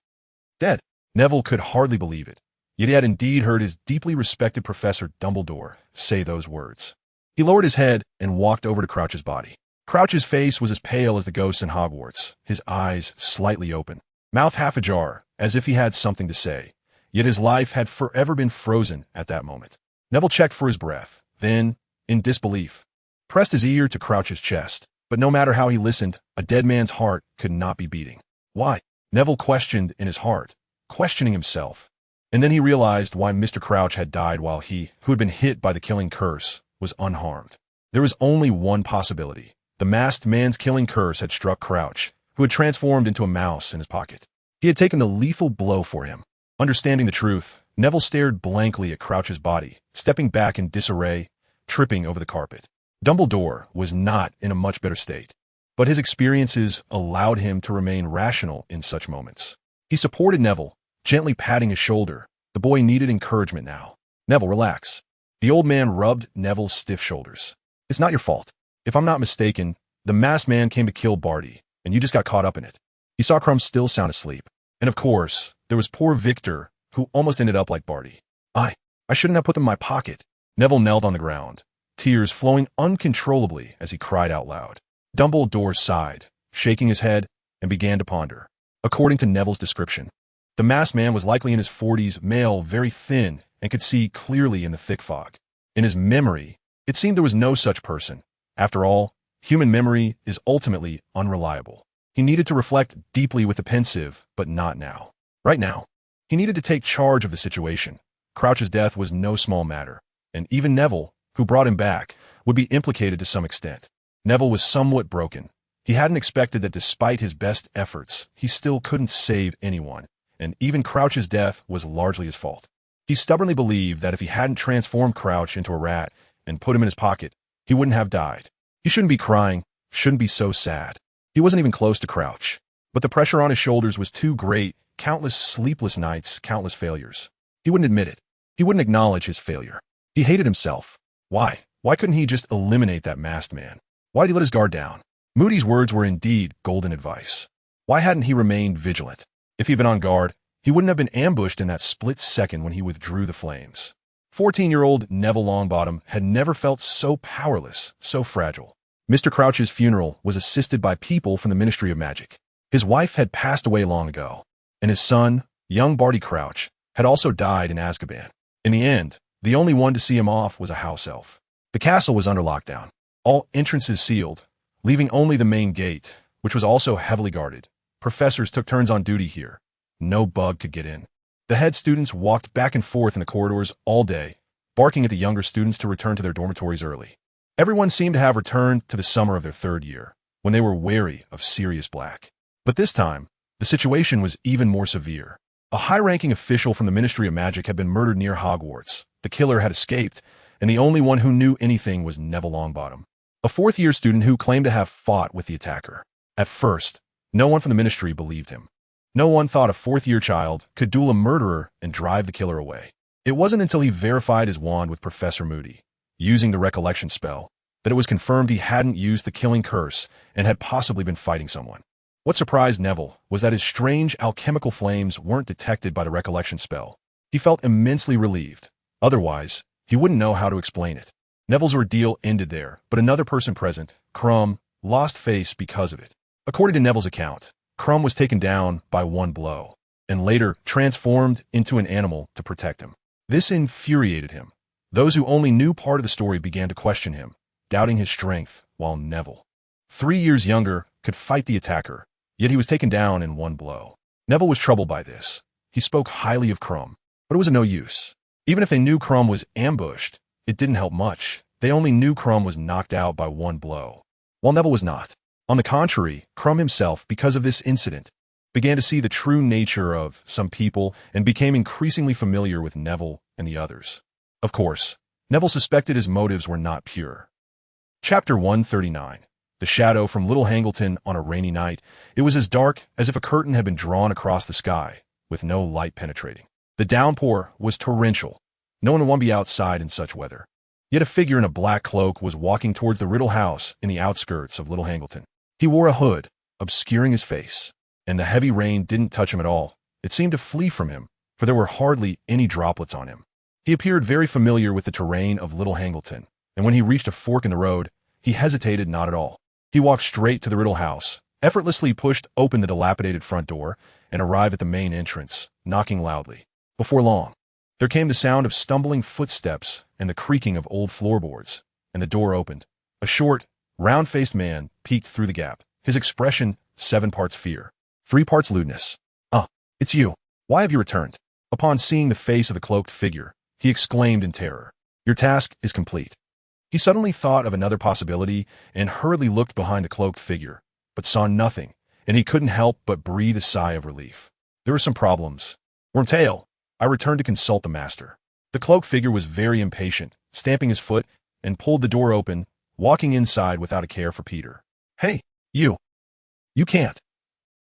Dead." Neville could hardly believe it, yet he had indeed heard his deeply respected Professor Dumbledore say those words. He lowered his head and walked over to Crouch's body. Crouch's face was as pale as the ghosts in Hogwarts, his eyes slightly open, mouth half ajar, as if he had something to say. Yet his life had forever been frozen at that moment. Neville checked for his breath, then, in disbelief, pressed his ear to Crouch's chest. But no matter how he listened, a dead man's heart could not be beating. Why? Neville questioned in his heart, questioning himself. And then he realized why Mr. Crouch had died while he, who had been hit by the killing curse, was unharmed. There was only one possibility. The masked man's killing curse had struck Crouch, who had transformed into a mouse in his pocket. He had taken the lethal blow for him. Understanding the truth, Neville stared blankly at Crouch's body, stepping back in disarray, tripping over the carpet. Dumbledore was not in a much better state, but his experiences allowed him to remain rational in such moments. He supported Neville, gently patting his shoulder. The boy needed encouragement now. Neville, relax. The old man rubbed Neville's stiff shoulders. It's not your fault. If I'm not mistaken, the masked man came to kill Barty, and you just got caught up in it. He saw Krum still sound asleep. And of course, there was poor Victor, who almost ended up like Barty. I shouldn't have put them in my pocket. Neville knelt on the ground, tears flowing uncontrollably as he cried out loud. Dumbledore sighed, shaking his head, and began to ponder. According to Neville's description, the masked man was likely in his 40s, male, very thin, and could see clearly in the thick fog. In his memory, it seemed there was no such person. After all, human memory is ultimately unreliable. He needed to reflect deeply with the pensive, but not now. Right now, he needed to take charge of the situation. Crouch's death was no small matter, and even Neville, who brought him back, would be implicated to some extent. Neville was somewhat broken. He hadn't expected that despite his best efforts, he still couldn't save anyone, and even Crouch's death was largely his fault. He stubbornly believed that if he hadn't transformed Crouch into a rat and put him in his pocket, he wouldn't have died. He shouldn't be crying, shouldn't be so sad. He wasn't even close to Crouch, but the pressure on his shoulders was too great. Countless sleepless nights, countless failures. He wouldn't admit it. He wouldn't acknowledge his failure. He hated himself. Why? Why couldn't he just eliminate that masked man? Why'd he let his guard down? Moody's words were indeed golden advice. Why hadn't he remained vigilant? If he'd been on guard, he wouldn't have been ambushed in that split second when he withdrew the flames. 14-year-old Neville Longbottom had never felt so powerless, so fragile. Mr. Crouch's funeral was assisted by people from the Ministry of Magic. His wife had passed away long ago, and his son, young Barty Crouch, had also died in Azkaban. In the end, the only one to see him off was a house elf. The castle was under lockdown, all entrances sealed, leaving only the main gate, which was also heavily guarded. Professors took turns on duty here. No bug could get in. The head students walked back and forth in the corridors all day, barking at the younger students to return to their dormitories early. Everyone seemed to have returned to the summer of their third year, when they were wary of Sirius Black. But this time, the situation was even more severe. A high-ranking official from the Ministry of Magic had been murdered near Hogwarts. The killer had escaped, and the only one who knew anything was Neville Longbottom, a fourth-year student who claimed to have fought with the attacker. At first, no one from the Ministry believed him. No one thought a fourth-year child could duel a murderer and drive the killer away. It wasn't until he verified his wand with Professor Moody, using the recollection spell, that it was confirmed he hadn't used the killing curse and had possibly been fighting someone. What surprised Neville was that his strange alchemical flames weren't detected by the recollection spell. He felt immensely relieved. Otherwise, he wouldn't know how to explain it. Neville's ordeal ended there, but another person present, Krum, lost face because of it. According to Neville's account, Krum was taken down by one blow, and later transformed into an animal to protect him. This infuriated him. Those who only knew part of the story began to question him, doubting his strength, while Neville, 3 years younger, could fight the attacker, yet he was taken down in one blow. Neville was troubled by this. He spoke highly of Krum, but it was of no use. Even if they knew Krum was ambushed, it didn't help much. They only knew Krum was knocked out by one blow, while Neville was not. On the contrary, Krum himself, because of this incident, began to see the true nature of some people and became increasingly familiar with Neville and the others. Of course, Neville suspected his motives were not pure. Chapter 139. The shadow from Little Hangleton on a rainy night. It was as dark as if a curtain had been drawn across the sky, with no light penetrating. The downpour was torrential. No one would want to be outside in such weather. Yet a figure in a black cloak was walking towards the Riddle house in the outskirts of Little Hangleton. He wore a hood, obscuring his face, and the heavy rain didn't touch him at all. It seemed to flee from him, for there were hardly any droplets on him. He appeared very familiar with the terrain of Little Hangleton, and when he reached a fork in the road, he hesitated not at all. He walked straight to the Riddle house, effortlessly pushed open the dilapidated front door, and arrived at the main entrance, knocking loudly. Before long, there came the sound of stumbling footsteps and the creaking of old floorboards, and the door opened. A short, round-faced man peeked through the gap, his expression 7 parts fear, 3 parts lewdness. It's you. Why have you returned?" Upon seeing the face of the cloaked figure, he exclaimed in terror. "Your task is complete." He suddenly thought of another possibility and hurriedly looked behind the cloaked figure, but saw nothing, and he couldn't help but breathe a sigh of relief. There were some problems. "Wormtail, I returned to consult the master." The cloaked figure was very impatient, stamping his foot, and pulled the door open, walking inside without a care for Peter. "Hey, you! You can't!"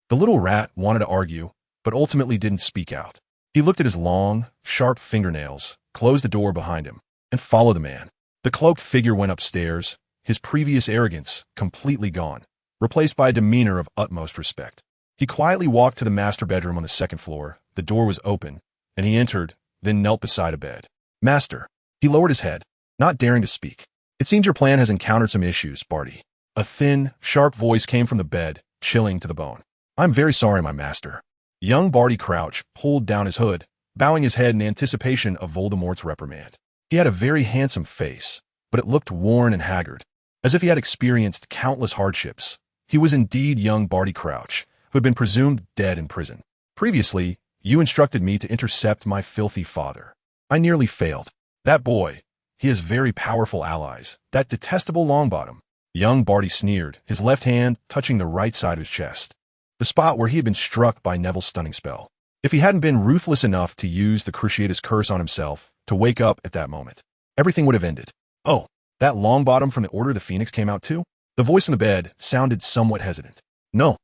The little rat wanted to argue, but ultimately didn't speak out. He looked at his long, sharp fingernails, closed the door behind him, and followed the man. The cloaked figure went upstairs, his previous arrogance completely gone, replaced by a demeanor of utmost respect. He quietly walked to the master bedroom on the 2nd floor. The door was open, and he entered, then knelt beside a bed. "Master." He lowered his head, not daring to speak. "It seems your plan has encountered some issues, Barty." A thin, sharp voice came from the bed, chilling to the bone. "I'm very sorry, my master." Young Barty Crouch pulled down his hood, bowing his head in anticipation of Voldemort's reprimand. He had a very handsome face, but it looked worn and haggard, as if he had experienced countless hardships. He was indeed young Barty Crouch, who had been presumed dead in prison. "Previously, you instructed me to intercept my filthy father. I nearly failed. That boy, he has very powerful allies, that detestable Longbottom." Young Barty sneered, his left hand touching the right side of his chest, the spot where he had been struck by Neville's stunning spell. If he hadn't been ruthless enough to use the Cruciatus curse on himself to wake up at that moment, everything would have ended. "Oh, that Longbottom from the Order of the Phoenix came out too?" The voice from the bed sounded somewhat hesitant. "No.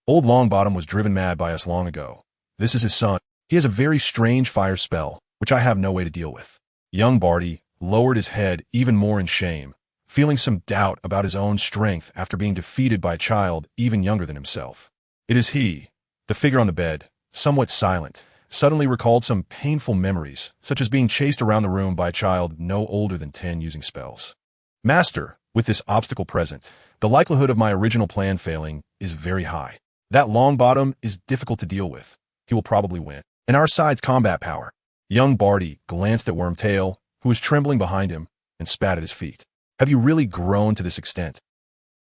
Old Longbottom was driven mad by us long ago. This is his son. He has a very strange fire spell, which I have no way to deal with." Young Barty lowered his head even more in shame, feeling some doubt about his own strength after being defeated by a child even younger than himself. It is he, the figure on the bed, somewhat silent, suddenly recalled some painful memories, such as being chased around the room by a child no older than 10 using spells. "Master, with this obstacle present, the likelihood of my original plan failing is very high. That Longbottom is difficult to deal with. He will probably win. And our side's combat power." Young Barty glanced at Wormtail, who was trembling behind him, and spat at his feet. "Have you really grown to this extent,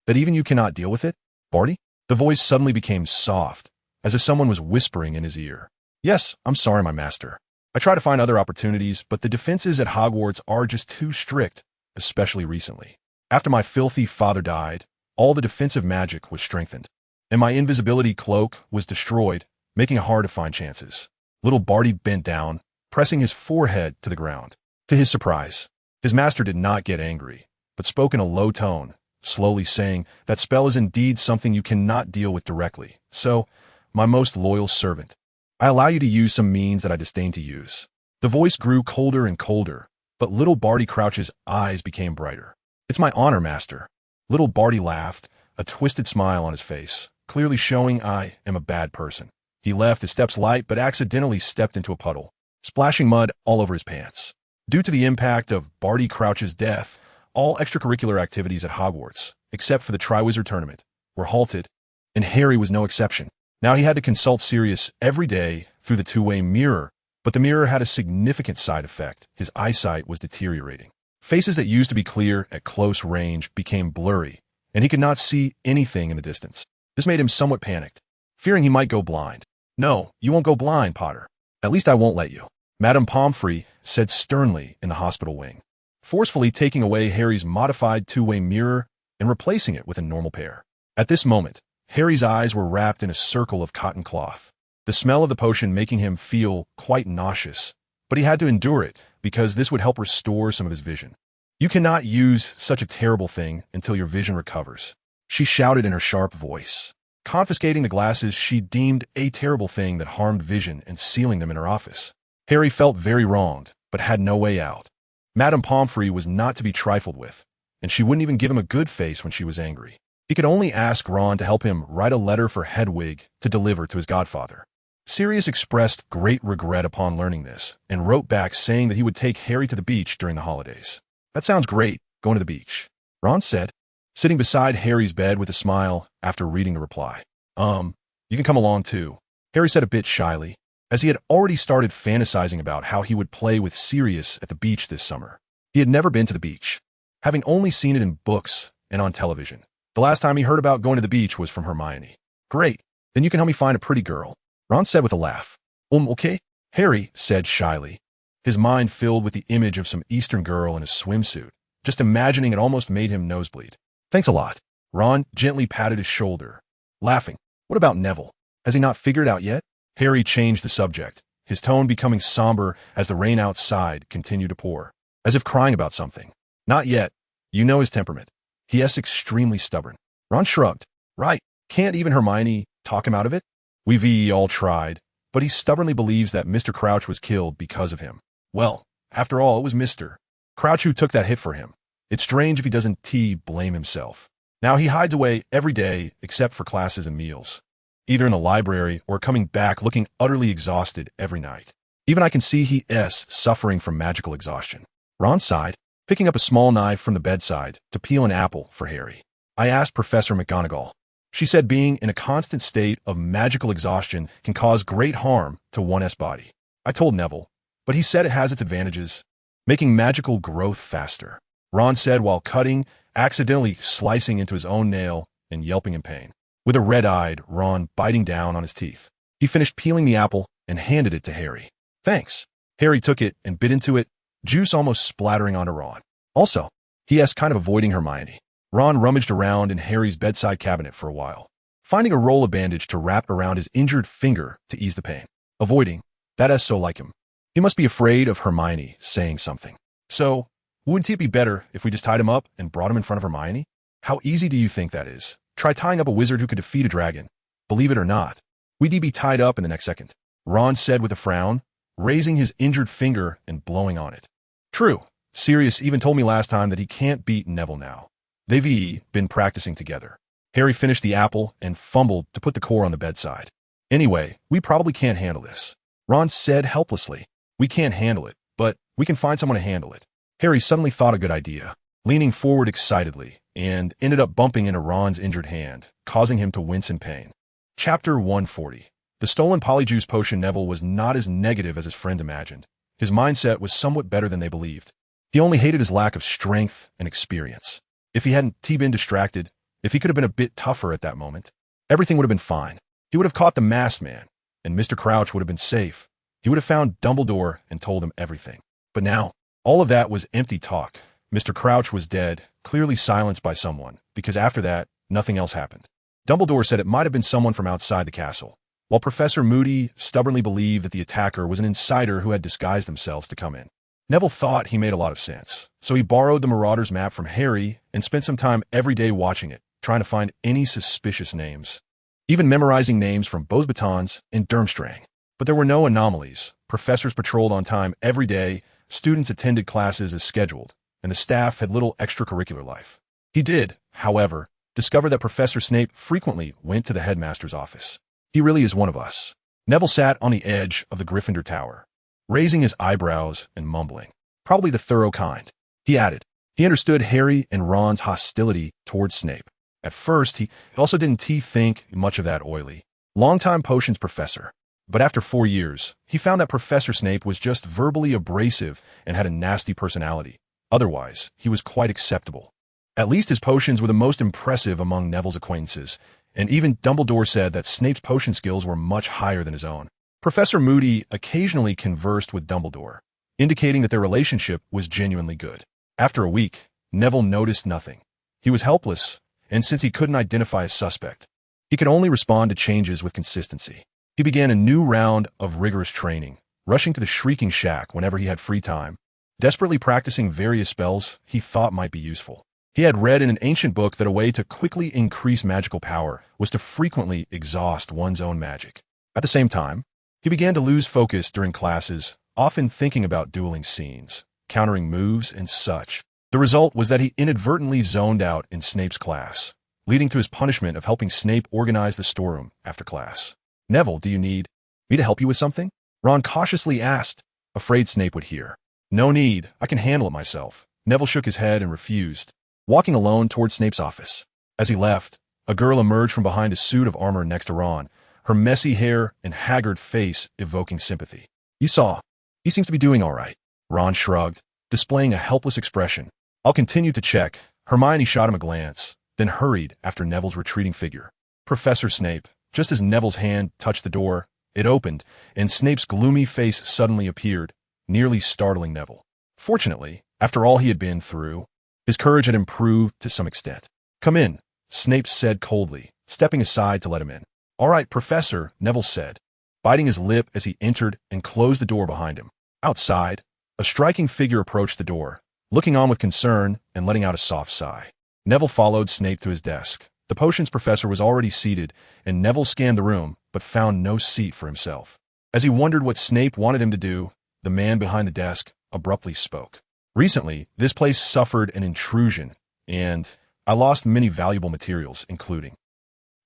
that even you cannot deal with it, Barty?" The voice suddenly became soft, as if someone was whispering in his ear. "Yes, I'm sorry, my master. I try to find other opportunities, but the defenses at Hogwarts are just too strict, especially recently. After my filthy father died, all the defensive magic was strengthened, and my invisibility cloak was destroyed, making it hard to find chances." Little Barty bent down, pressing his forehead to the ground. To his surprise, his master did not get angry, but spoke in a low tone, slowly saying, "That spell is indeed something you cannot deal with directly. So, my most loyal servant, I allow you to use some means that I disdain to use." The voice grew colder and colder, but little Barty Crouch's eyes became brighter. "It's my honor, master." Little Barty laughed, a twisted smile on his face, clearly showing I am a bad person. He left his steps light but accidentally stepped into a puddle, splashing mud all over his pants. Due to the impact of Barty Crouch's death, all extracurricular activities at Hogwarts, except for the Triwizard Tournament, were halted, and Harry was no exception. Now he had to consult Sirius every day through the two-way mirror, but the mirror had a significant side effect. His eyesight was deteriorating. Faces that used to be clear at close range became blurry, and he could not see anything in the distance. This made him somewhat panicked, fearing he might go blind. "No, you won't go blind, Potter. At least I won't let you," Madame Pomfrey said sternly in the hospital wing, forcefully taking away Harry's modified two-way mirror and replacing it with a normal pair. At this moment, Harry's eyes were wrapped in a circle of cotton cloth, the smell of the potion making him feel quite nauseous, but he had to endure it because this would help restore some of his vision. "You cannot use such a terrible thing until your vision recovers," she shouted in her sharp voice. Confiscating the glasses she deemed a terrible thing that harmed vision and sealing them in her office. Harry felt very wronged, but had no way out. Madame Pomfrey was not to be trifled with, and she wouldn't even give him a good face when she was angry. He could only ask Ron to help him write a letter for Hedwig to deliver to his godfather. Sirius expressed great regret upon learning this, and wrote back saying that he would take Harry to the beach during the holidays. "That sounds great, going to the beach," Ron said. sitting beside Harry's bed with a smile after reading the reply. You can come along too, Harry said a bit shyly, as he had already started fantasizing about how he would play with Sirius at the beach this summer. He had never been to the beach, having only seen it in books and on television. The last time he heard about going to the beach was from Hermione. Great, then you can help me find a pretty girl, Ron said with a laugh. Okay, Harry said shyly, his mind filled with the image of some Eastern girl in a swimsuit. Just imagining it almost made him nosebleed. Thanks a lot. Ron gently patted his shoulder, laughing. What about Neville? Has he not figured it out yet? Harry changed the subject, his tone becoming somber as the rain outside continued to pour, as if crying about something. Not yet. You know his temperament. He is extremely stubborn. Ron shrugged. Right. Can't even Hermione talk him out of it? We've all tried, but he stubbornly believes that Mr. Crouch was killed because of him. Well, after all, it was Mr. Crouch who took that hit for him. It's strange if he doesn't blame himself. Now he hides away every day except for classes and meals, either in the library or coming back looking utterly exhausted every night. Even I can see he is suffering from magical exhaustion. Ron sighed, picking up a small knife from the bedside to peel an apple for Harry. I asked Professor McGonagall. She said being in a constant state of magical exhaustion can cause great harm to one's body. I told Neville, but he said it has its advantages, making magical growth faster. Ron said while cutting, accidentally slicing into his own nail and yelping in pain. With a red-eyed Ron biting down on his teeth. He finished peeling the apple and handed it to Harry. Thanks. Harry took it and bit into it, juice almost splattering onto Ron. Also, he is kind of avoiding Hermione. Ron rummaged around in Harry's bedside cabinet for a while, finding a roll of bandage to wrap around his injured finger to ease the pain. Avoiding, that is so like him. He must be afraid of Hermione saying something. So, wouldn't it be better if we just tied him up and brought him in front of Hermione? How easy do you think that is? Try tying up a wizard who could defeat a dragon. Believe it or not, we'd be tied up in the next second, Ron said with a frown, raising his injured finger and blowing on it. True, Sirius even told me last time that he can't beat Neville now. They've been practicing together. Harry finished the apple and fumbled to put the core on the bedside. Anyway, we probably can't handle this, Ron said helplessly. We can't handle it, but we can find someone to handle it. Harry suddenly thought a good idea, leaning forward excitedly, and ended up bumping into Ron's injured hand, causing him to wince in pain. Chapter 140. The stolen polyjuice potion. Neville was not as negative as his friend imagined. His mindset was somewhat better than they believed. He only hated his lack of strength and experience. If he hadn't been distracted, if he could have been a bit tougher at that moment, everything would have been fine. He would have caught the masked man, and Mr. Crouch would have been safe. He would have found Dumbledore and told him everything. But now, all of that was empty talk. Mr. Crouch was dead, clearly silenced by someone, because after that, nothing else happened. Dumbledore said it might have been someone from outside the castle, while Professor Moody stubbornly believed that the attacker was an insider who had disguised themselves to come in. Neville thought he made a lot of sense, so he borrowed the Marauder's map from Harry and spent some time every day watching it, trying to find any suspicious names, even memorizing names from Beauxbatons and Durmstrang. But there were no anomalies. Professors patrolled on time every day, students attended classes as scheduled, and the staff had little extracurricular life. He did, however, discover that Professor Snape frequently went to the headmaster's office. He really is one of us. Neville sat on the edge of the Gryffindor Tower, raising his eyebrows and mumbling. Probably the thorough kind. He added. He understood Harry and Ron's hostility towards Snape. At first, he also didn't think much of that oily, longtime potions professor. But after 4 years, he found that Professor Snape was just verbally abrasive and had a nasty personality. Otherwise, he was quite acceptable. At least his potions were the most impressive among Neville's acquaintances, and even Dumbledore said that Snape's potion skills were much higher than his own. Professor Moody occasionally conversed with Dumbledore, indicating that their relationship was genuinely good. After a week, Neville noticed nothing. He was helpless, and since he couldn't identify a suspect, he could only respond to changes with consistency. He began a new round of rigorous training, rushing to the Shrieking Shack whenever he had free time, desperately practicing various spells he thought might be useful. He had read in an ancient book that a way to quickly increase magical power was to frequently exhaust one's own magic. At the same time, he began to lose focus during classes, often thinking about dueling scenes, countering moves, and such. The result was that he inadvertently zoned out in Snape's class, leading to his punishment of helping Snape organize the storeroom after class. Neville, do you need me to help you with something? Ron cautiously asked, afraid Snape would hear. No need, I can handle it myself. Neville shook his head and refused. walking alone toward Snape's office. As he left, a girl emerged from behind a suit of armor next to Ron, her messy hair and haggard face evoking sympathy. "You saw. He seems to be doing all right." Ron shrugged, displaying a helpless expression. "I'll continue to check." Hermione shot him a glance, then hurried after Neville's retreating figure. Professor Snape. Just as Neville's hand touched the door, it opened, and Snape's gloomy face suddenly appeared, nearly startling Neville. Fortunately, after all he had been through, his courage had improved to some extent. "Come in," Snape said coldly, stepping aside to let him in. "All right, Professor," Neville said, biting his lip as he entered and closed the door behind him. Outside, a striking figure approached the door, looking on with concern and letting out a soft sigh. Neville followed Snape to his desk. The potions professor was already seated, and Neville scanned the room, but found no seat for himself. As he wondered what Snape wanted him to do, the man behind the desk abruptly spoke. "Recently, this place suffered an intrusion, and I lost many valuable materials, including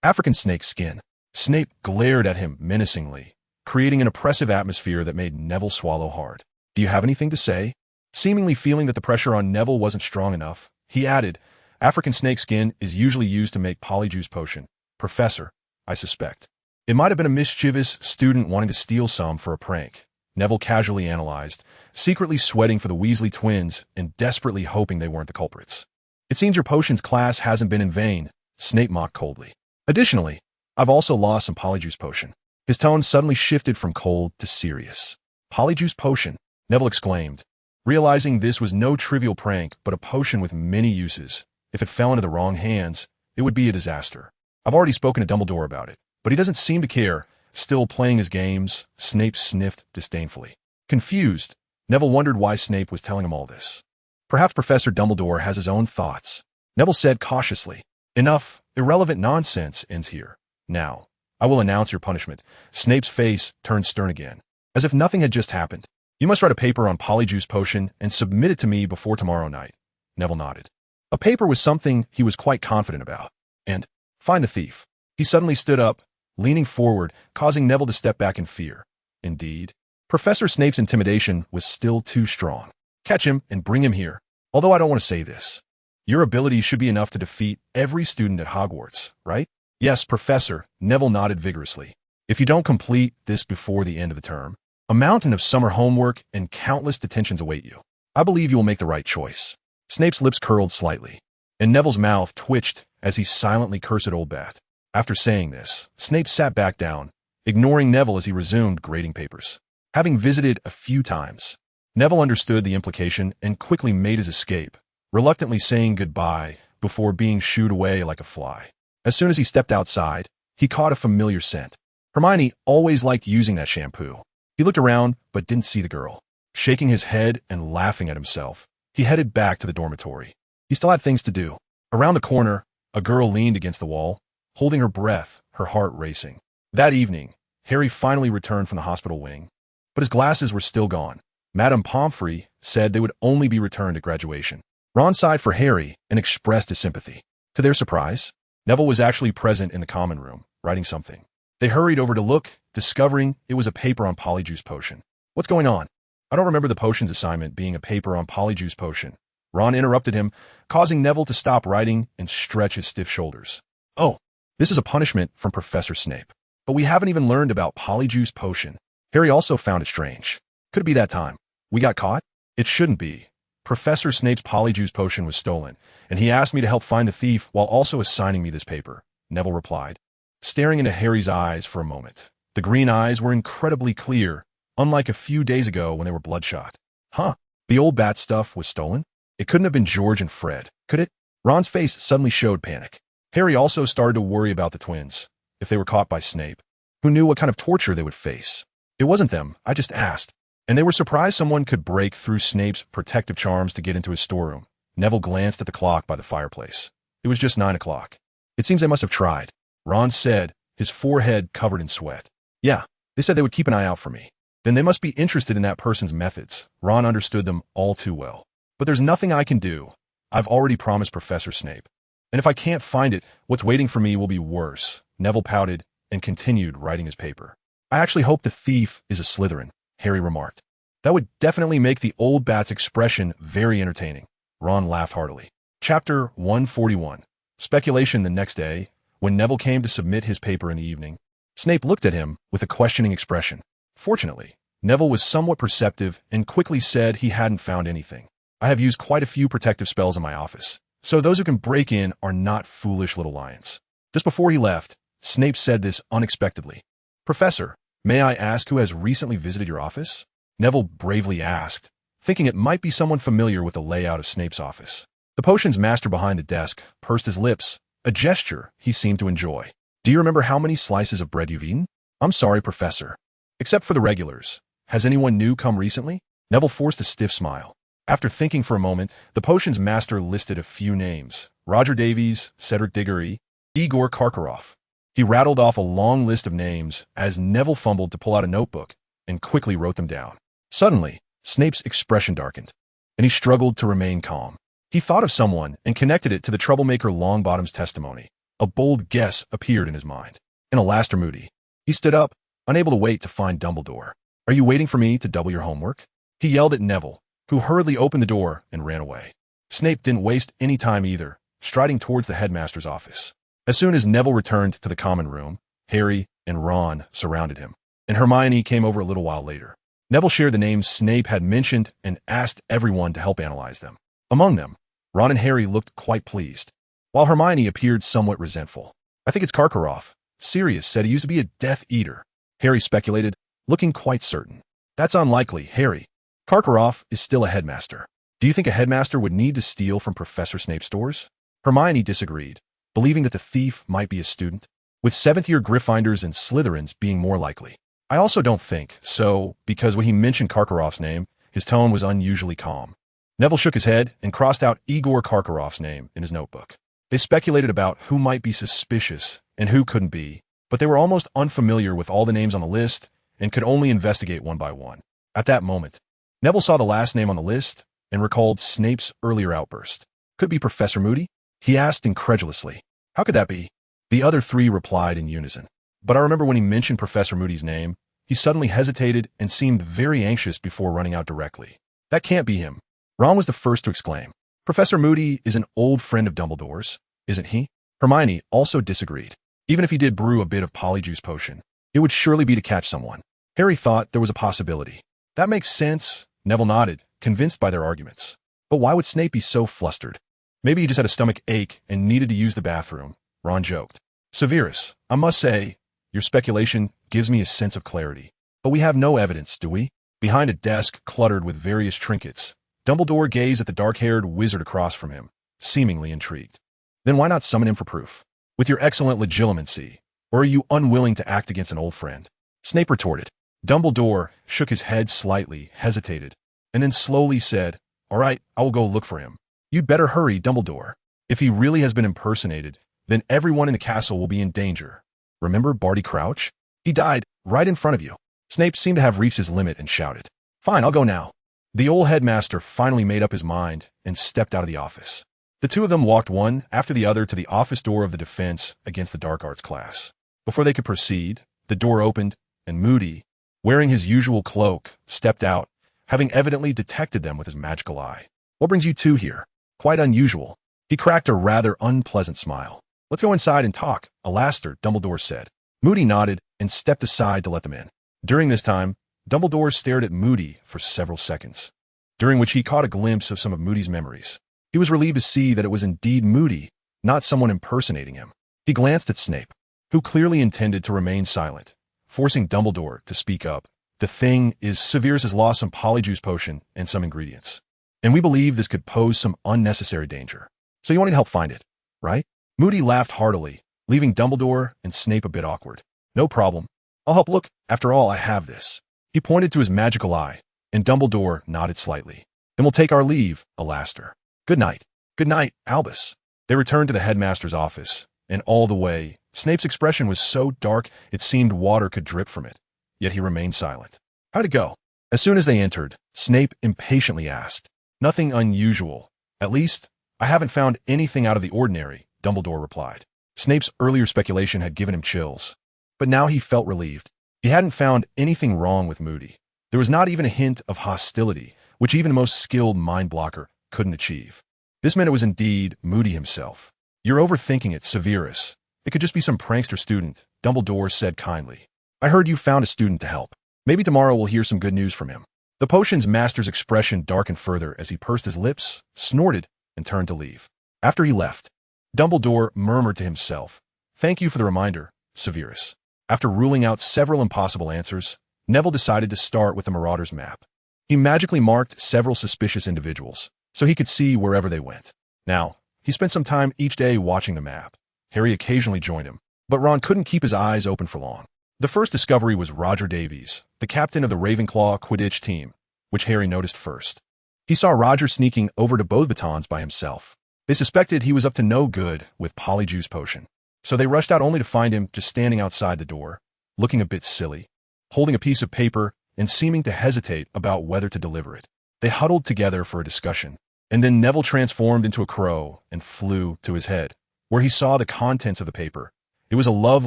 African snake skin." Snape glared at him menacingly, creating an oppressive atmosphere that made Neville swallow hard. "Do you have anything to say?" Seemingly feeling that the pressure on Neville wasn't strong enough, he added, "African snake skin is usually used to make polyjuice potion. Professor, I suspect it might have been a mischievous student wanting to steal some for a prank." Neville casually analyzed, secretly sweating for the Weasley twins and desperately hoping they weren't the culprits. "It seems your potions class hasn't been in vain," Snape mocked coldly. "Additionally, I've also lost some polyjuice potion." His tone suddenly shifted from cold to serious. "Polyjuice potion?" Neville exclaimed, realizing this was no trivial prank but a potion with many uses. If it fell into the wrong hands, it would be a disaster. "I've already spoken to Dumbledore about it, but he doesn't seem to care." Still playing his games, Snape sniffed disdainfully. Confused, Neville wondered why Snape was telling him all this. "Perhaps Professor Dumbledore has his own thoughts," Neville said cautiously. "Enough irrelevant nonsense ends here. Now, I will announce your punishment." Snape's face turned stern again, as if nothing had just happened. "You must write a paper on polyjuice potion and submit it to me before tomorrow night." Neville nodded. A paper was something he was quite confident about. And find the thief. He suddenly stood up, leaning forward, causing Neville to step back in fear. Indeed, Professor Snape's intimidation was still too strong. "Catch him and bring him here. Although I don't want to say this, your ability should be enough to defeat every student at Hogwarts, right?" "Yes, Professor," Neville nodded vigorously. "If you don't complete this before the end of the term, a mountain of summer homework and countless detentions await you. I believe you will make the right choice." Snape's lips curled slightly, and Neville's mouth twitched as he silently cursed Old Bat. After saying this, Snape sat back down, ignoring Neville as he resumed grading papers. Having visited a few times, Neville understood the implication and quickly made his escape, reluctantly saying goodbye before being shooed away like a fly. As soon as he stepped outside, he caught a familiar scent. Hermione always liked using that shampoo. He looked around but didn't see the girl. Shaking his head and laughing at himself, he headed back to the dormitory. He still had things to do. Around the corner, a girl leaned against the wall, holding her breath, her heart racing. That evening, Harry finally returned from the hospital wing, but his glasses were still gone. Madame Pomfrey said they would only be returned at graduation. Ron sighed for Harry and expressed his sympathy. To their surprise, Neville was actually present in the common room, writing something. They hurried over to look, discovering it was a paper on polyjuice potion. "What's going on?" "I don't remember the potions assignment being a paper on polyjuice potion." Ron interrupted him, causing Neville to stop writing and stretch his stiff shoulders. "Oh, this is a punishment from Professor Snape. But we haven't even learned about polyjuice potion." Harry also found it strange. Could it be that time we got caught? It shouldn't be. Professor Snape's polyjuice potion was stolen, and he asked me to help find the thief while also assigning me this paper, Neville replied, staring into Harry's eyes for a moment. The green eyes were incredibly clear, unlike a few days ago when they were bloodshot. "Huh, the old bat stuff was stolen? It couldn't have been George and Fred, could it?" Ron's face suddenly showed panic. Harry also started to worry about the twins. If they were caught by Snape, who knew what kind of torture they would face? "It wasn't them, I just asked." And they were surprised someone could break through Snape's protective charms to get into his storeroom. Neville glanced at the clock by the fireplace. It was just 9 o'clock. "It seems they must have tried," Ron said, his forehead covered in sweat. "Yeah, they said they would keep an eye out for me." "Then they must be interested in that person's methods." Ron understood them all too well. "But there's nothing I can do. I've already promised Professor Snape. And if I can't find it, what's waiting for me will be worse." Neville pouted and continued writing his paper. "I actually hope the thief is a Slytherin," Harry remarked. "That would definitely make the old bat's expression very entertaining." Ron laughed heartily. Chapter 141. Speculation. The next day, when Neville came to submit his paper in the evening, Snape looked at him with a questioning expression. Fortunately, Neville was somewhat perceptive and quickly said he hadn't found anything. I have used quite a few protective spells in my office, so those who can break in are not foolish little lions. Just before he left, Snape said this unexpectedly. Professor, may I ask who has recently visited your office? Neville bravely asked, thinking it might be someone familiar with the layout of Snape's office. The potions master behind the desk pursed his lips, a gesture he seemed to enjoy. Do you remember how many slices of bread you've eaten? I'm sorry, Professor. Except for the regulars. Has anyone new come recently? Neville forced a stiff smile. After thinking for a moment, the potions master listed a few names. Roger Davies, Cedric Diggory, Igor Karkaroff. He rattled off a long list of names as Neville fumbled to pull out a notebook and quickly wrote them down. Suddenly, Snape's expression darkened, and he struggled to remain calm. He thought of someone and connected it to the troublemaker Longbottom's testimony. A bold guess appeared in his mind. In Alastair Moody. He stood up, unable to wait to find Dumbledore. Are you waiting for me to double your homework? He yelled at Neville, who hurriedly opened the door and ran away. Snape didn't waste any time either, striding towards the headmaster's office. As soon as Neville returned to the common room, Harry and Ron surrounded him, and Hermione came over a little while later. Neville shared the names Snape had mentioned and asked everyone to help analyze them. Among them, Ron and Harry looked quite pleased, while Hermione appeared somewhat resentful. I think it's Karkaroff. Sirius said he used to be a Death Eater. Harry speculated, looking quite certain. That's unlikely, Harry. Karkaroff is still a headmaster. Do you think a headmaster would need to steal from Professor Snape's stores? Hermione disagreed, believing that the thief might be a student, with seventh-year Gryffindors and Slytherins being more likely. I also don't think so, because when he mentioned Karkaroff's name, his tone was unusually calm. Neville shook his head and crossed out Igor Karkaroff's name in his notebook. They speculated about who might be suspicious and who couldn't be, but they were almost unfamiliar with all the names on the list and could only investigate one by one. At that moment, Neville saw the last name on the list and recalled Snape's earlier outburst. Could be Professor Moody? He asked incredulously. How could that be? The other three replied in unison. But I remember when he mentioned Professor Moody's name, he suddenly hesitated and seemed very anxious before running out directly. That can't be him. Ron was the first to exclaim. Professor Moody is an old friend of Dumbledore's, isn't he? Hermione also disagreed. Even if he did brew a bit of polyjuice potion, it would surely be to catch someone. Harry thought there was a possibility. That makes sense, Neville nodded, convinced by their arguments. But why would Snape be so flustered? Maybe he just had a stomach ache and needed to use the bathroom, Ron joked. Severus, I must say, your speculation gives me a sense of clarity. But we have no evidence, do we? Behind a desk cluttered with various trinkets, Dumbledore gazed at the dark-haired wizard across from him, seemingly intrigued. Then why not summon him for proof? With your excellent legilimency, or are you unwilling to act against an old friend? Snape retorted. Dumbledore shook his head slightly, hesitated, and then slowly said, All right, I will go look for him. You'd better hurry, Dumbledore. If he really has been impersonated, then everyone in the castle will be in danger. Remember Barty Crouch? He died right in front of you. Snape seemed to have reached his limit and shouted, Fine, I'll go now. The old headmaster finally made up his mind and stepped out of the office. The two of them walked one after the other to the office door of the Defense Against the Dark Arts class. Before they could proceed, the door opened, and Moody, wearing his usual cloak, stepped out, having evidently detected them with his magical eye. What brings you two here? Quite unusual. He cracked a rather unpleasant smile. Let's go inside and talk, Alastair, Dumbledore said. Moody nodded and stepped aside to let them in. During this time, Dumbledore stared at Moody for several seconds, during which he caught a glimpse of some of Moody's memories. He was relieved to see that it was indeed Moody, not someone impersonating him. He glanced at Snape, who clearly intended to remain silent, forcing Dumbledore to speak up. The thing is, Severus has lost some polyjuice potion and some ingredients, and we believe this could pose some unnecessary danger. So you want to help find it, right? Moody laughed heartily, leaving Dumbledore and Snape a bit awkward. No problem. I'll help look. After all, I have this. He pointed to his magical eye, and Dumbledore nodded slightly. Then we'll take our leave, Alastair. Good night. Good night, Albus. They returned to the headmaster's office, and all the way, Snape's expression was so dark it seemed water could drip from it, yet he remained silent. How'd it go? As soon as they entered, Snape impatiently asked. Nothing unusual. At least, I haven't found anything out of the ordinary, Dumbledore replied. Snape's earlier speculation had given him chills, but now he felt relieved. He hadn't found anything wrong with Moody. There was not even a hint of hostility, which even the most skilled mind blocker couldn't achieve. This meant it was indeed Moody himself. "You're overthinking it, Severus. It could just be some prankster student," Dumbledore said kindly. "I heard you found a student to help. Maybe tomorrow we'll hear some good news from him." The potion's master's expression darkened further as he pursed his lips, snorted, and turned to leave. After he left, Dumbledore murmured to himself, "Thank you for the reminder, Severus." After ruling out several impossible answers, Neville decided to start with the Marauder's map. He magically marked several suspicious individuals, so he could see wherever they went. Now, he spent some time each day watching the map. Harry occasionally joined him, but Ron couldn't keep his eyes open for long. The first discovery was Roger Davies, the captain of the Ravenclaw Quidditch team, which Harry noticed first. He saw Roger sneaking over to Beauxbatons by himself. They suspected he was up to no good with Polyjuice Potion, so they rushed out only to find him just standing outside the door, looking a bit silly, holding a piece of paper and seeming to hesitate about whether to deliver it. They huddled together for a discussion, and then Neville transformed into a crow and flew to his head, where he saw the contents of the paper. It was a love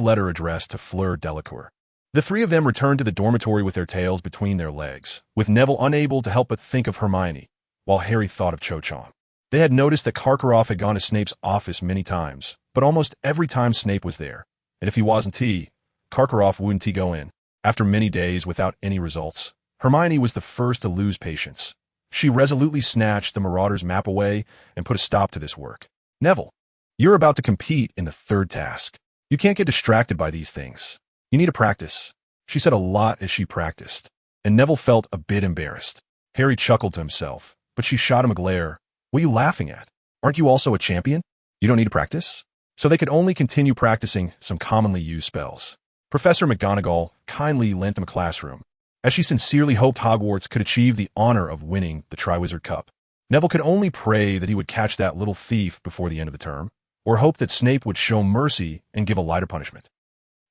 letter addressed to Fleur Delacour. The three of them returned to the dormitory with their tails between their legs, with Neville unable to help but think of Hermione, while Harry thought of Cho-Chang. They had noticed that Karkaroff had gone to Snape's office many times, but almost every time Snape was there, and if he wasn't, Karkaroff wouldn't go in. After many days without any results, Hermione was the first to lose patience. She resolutely snatched the Marauder's map away and put a stop to this work. "Neville, you're about to compete in the third task. You can't get distracted by these things. You need to practice." She said a lot as she practiced, and Neville felt a bit embarrassed. Harry chuckled to himself, but she shot him a glare. "What are you laughing at? Aren't you also a champion? You don't need to practice?" So they could only continue practicing some commonly used spells. Professor McGonagall kindly lent them a classroom, as she sincerely hoped Hogwarts could achieve the honor of winning the Triwizard Cup. Neville could only pray that he would catch that little thief before the end of the term, or hope that Snape would show mercy and give a lighter punishment.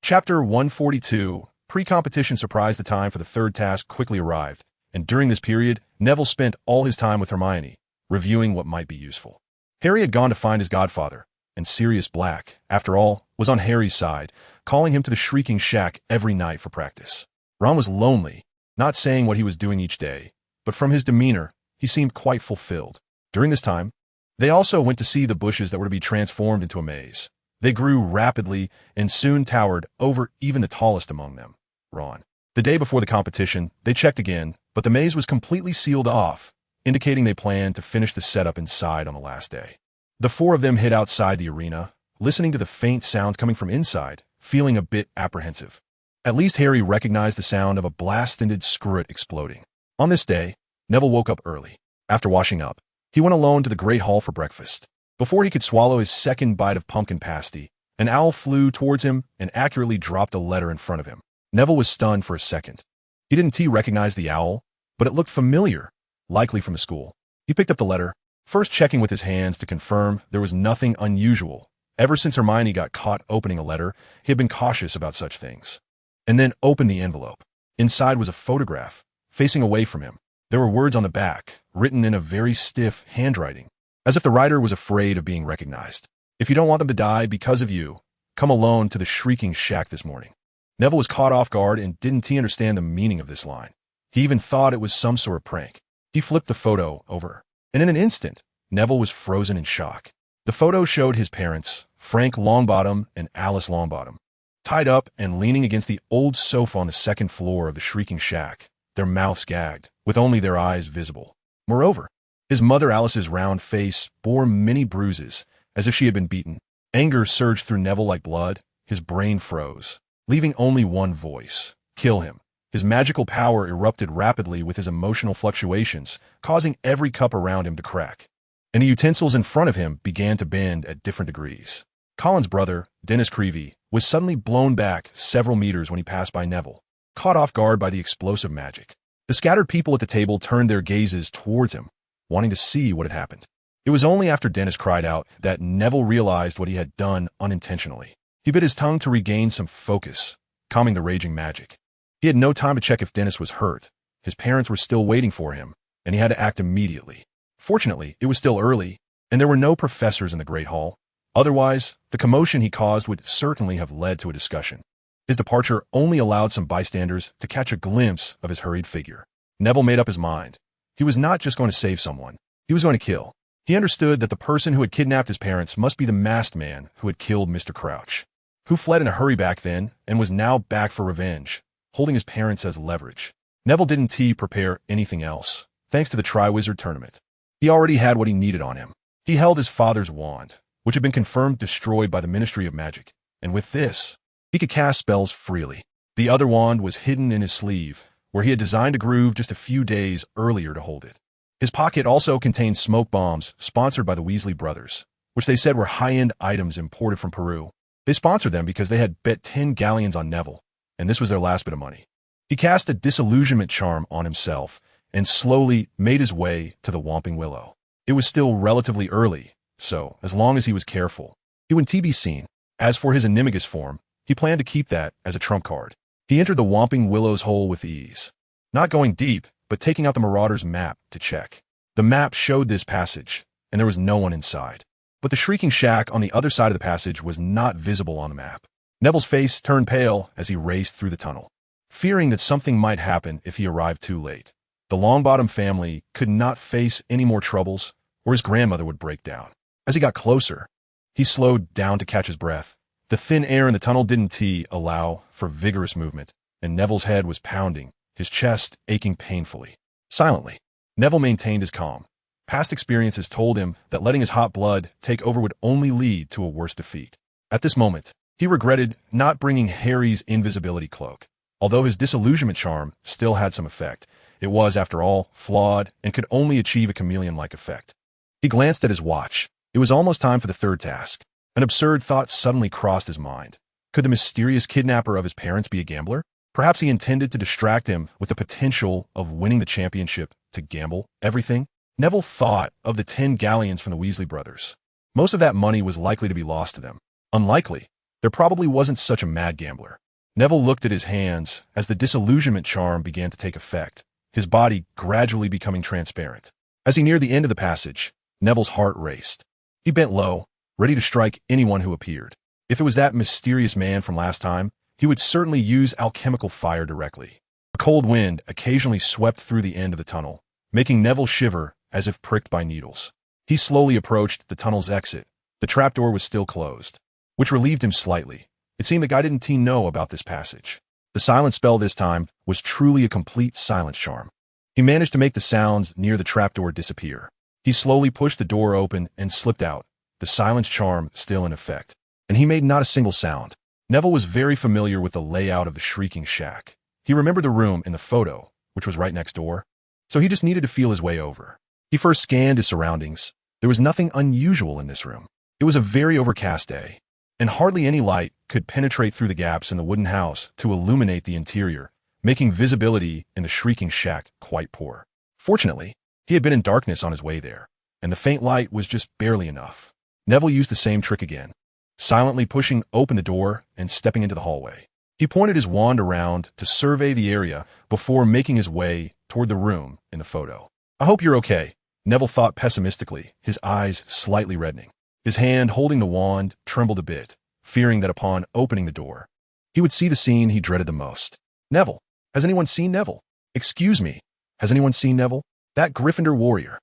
Chapter 142, Pre-competition surprise. The time for the third task quickly arrived, and during this period, Neville spent all his time with Hermione, reviewing what might be useful. Harry had gone to find his godfather, and Sirius Black, after all, was on Harry's side, calling him to the Shrieking Shack every night for practice. Ron was lonely, not saying what he was doing each day, but from his demeanor, he seemed quite fulfilled. During this time, they also went to see the bushes that were to be transformed into a maze. They grew rapidly and soon towered over even the tallest among them, Ron. The day before the competition, they checked again, but the maze was completely sealed off, indicating they planned to finish the setup inside on the last day. The four of them hid outside the arena, listening to the faint sounds coming from inside, feeling a bit apprehensive. At least Harry recognized the sound of a blast-ended skruet exploding. On this day, Neville woke up early. After washing up, he went alone to the Great Hall for breakfast. Before he could swallow his second bite of pumpkin pasty, an owl flew towards him and accurately dropped a letter in front of him. Neville was stunned for a second. He didn't recognize the owl, but it looked familiar, likely from the school. He picked up the letter, first checking with his hands to confirm there was nothing unusual. Ever since Hermione got caught opening a letter, he had been cautious about such things. And then opened the envelope. Inside was a photograph, facing away from him. There were words on the back, written in a very stiff handwriting, as if the writer was afraid of being recognized. "If you don't want them to die because of you, come alone to the Shrieking Shack this morning." Neville was caught off guard and didn't understand the meaning of this line. He even thought it was some sort of prank. He flipped the photo over, and in an instant, Neville was frozen in shock. The photo showed his parents, Frank Longbottom and Alice Longbottom, tied up and leaning against the old sofa on the second floor of the Shrieking Shack, their mouths gagged, with only their eyes visible. Moreover, his mother Alice's round face bore many bruises, as if she had been beaten. Anger surged through Neville like blood. His brain froze, leaving only one voice: kill him. His magical power erupted rapidly with his emotional fluctuations, causing every cup around him to crack, and the utensils in front of him began to bend at different degrees. Colin's brother, Dennis Creevey, was suddenly blown back several meters when he passed by Neville, caught off guard by the explosive magic. The scattered people at the table turned their gazes towards him, wanting to see what had happened. It was only after Dennis cried out that Neville realized what he had done unintentionally. He bit his tongue to regain some focus, calming the raging magic. He had no time to check if Dennis was hurt. His parents were still waiting for him, and he had to act immediately. Fortunately, it was still early, and there were no professors in the Great Hall. Otherwise, the commotion he caused would certainly have led to a discussion. His departure only allowed some bystanders to catch a glimpse of his hurried figure. Neville made up his mind. He was not just going to save someone. He was going to kill. He understood that the person who had kidnapped his parents must be the masked man who had killed Mr. Crouch, who fled in a hurry back then and was now back for revenge, holding his parents as leverage. Neville didn't prepare anything else, thanks to the Triwizard Tournament. He already had what he needed on him. He held his father's wand, which had been confirmed destroyed by the Ministry of Magic, and with this, he could cast spells freely. The other wand was hidden in his sleeve, where he had designed a groove just a few days earlier to hold it. His pocket also contained smoke bombs sponsored by the Weasley brothers, which they said were high-end items imported from Peru. They sponsored them because they had bet 10 galleons on Neville, and this was their last bit of money. He cast a disillusionment charm on himself and slowly made his way to the Whomping Willow. It was still relatively early, so as long as he was careful, he wouldn't be seen. As for his Animagus form, he planned to keep that as a trump card. He entered the Whomping Willow's hole with ease, not going deep, but taking out the Marauder's map to check. The map showed this passage, and there was no one inside. But the Shrieking Shack on the other side of the passage was not visible on the map. Neville's face turned pale as he raced through the tunnel, fearing that something might happen if he arrived too late. The Longbottom family could not face any more troubles, or his grandmother would break down. As he got closer, he slowed down to catch his breath. The thin air in the tunnel didn't allow for vigorous movement, and Neville's head was pounding, his chest aching painfully. Silently, Neville maintained his calm. Past experiences told him that letting his hot blood take over would only lead to a worse defeat. At this moment, he regretted not bringing Harry's invisibility cloak. Although his disillusionment charm still had some effect, it was, after all, flawed and could only achieve a chameleon-like effect. He glanced at his watch. It was almost time for the third task. An absurd thought suddenly crossed his mind. Could the mysterious kidnapper of his parents be a gambler? Perhaps he intended to distract him with the potential of winning the championship to gamble everything? Neville thought of the 10 galleons from the Weasley brothers. Most of that money was likely to be lost to them. Unlikely. There probably wasn't such a mad gambler. Neville looked at his hands as the disillusionment charm began to take effect, his body gradually becoming transparent. As he neared the end of the passage, Neville's heart raced. He bent low, ready to strike anyone who appeared. If it was that mysterious man from last time, he would certainly use alchemical fire directly. A cold wind occasionally swept through the end of the tunnel, making Neville shiver as if pricked by needles. He slowly approached the tunnel's exit. The trapdoor was still closed, which relieved him slightly. It seemed the guy didn't know about this passage. The silent spell this time was truly a complete silence charm. He managed to make the sounds near the trapdoor disappear. He slowly pushed the door open and slipped out, the silence charm still in effect, and he made not a single sound. Neville was very familiar with the layout of the Shrieking Shack. He remembered the room in the photo, which was right next door, so he just needed to feel his way over. He first scanned his surroundings. There was nothing unusual in this room. It was a very overcast day, and hardly any light could penetrate through the gaps in the wooden house to illuminate the interior, making visibility in the Shrieking Shack quite poor. Fortunately, he had been in darkness on his way there, and the faint light was just barely enough. Neville used the same trick again, silently pushing open the door and stepping into the hallway. He pointed his wand around to survey the area before making his way toward the room in the photo. "I hope you're okay," Neville thought pessimistically, his eyes slightly reddening. His hand holding the wand trembled a bit, fearing that upon opening the door, he would see the scene he dreaded the most. "Neville, has anyone seen Neville? Excuse me, has anyone seen Neville? That Gryffindor warrior."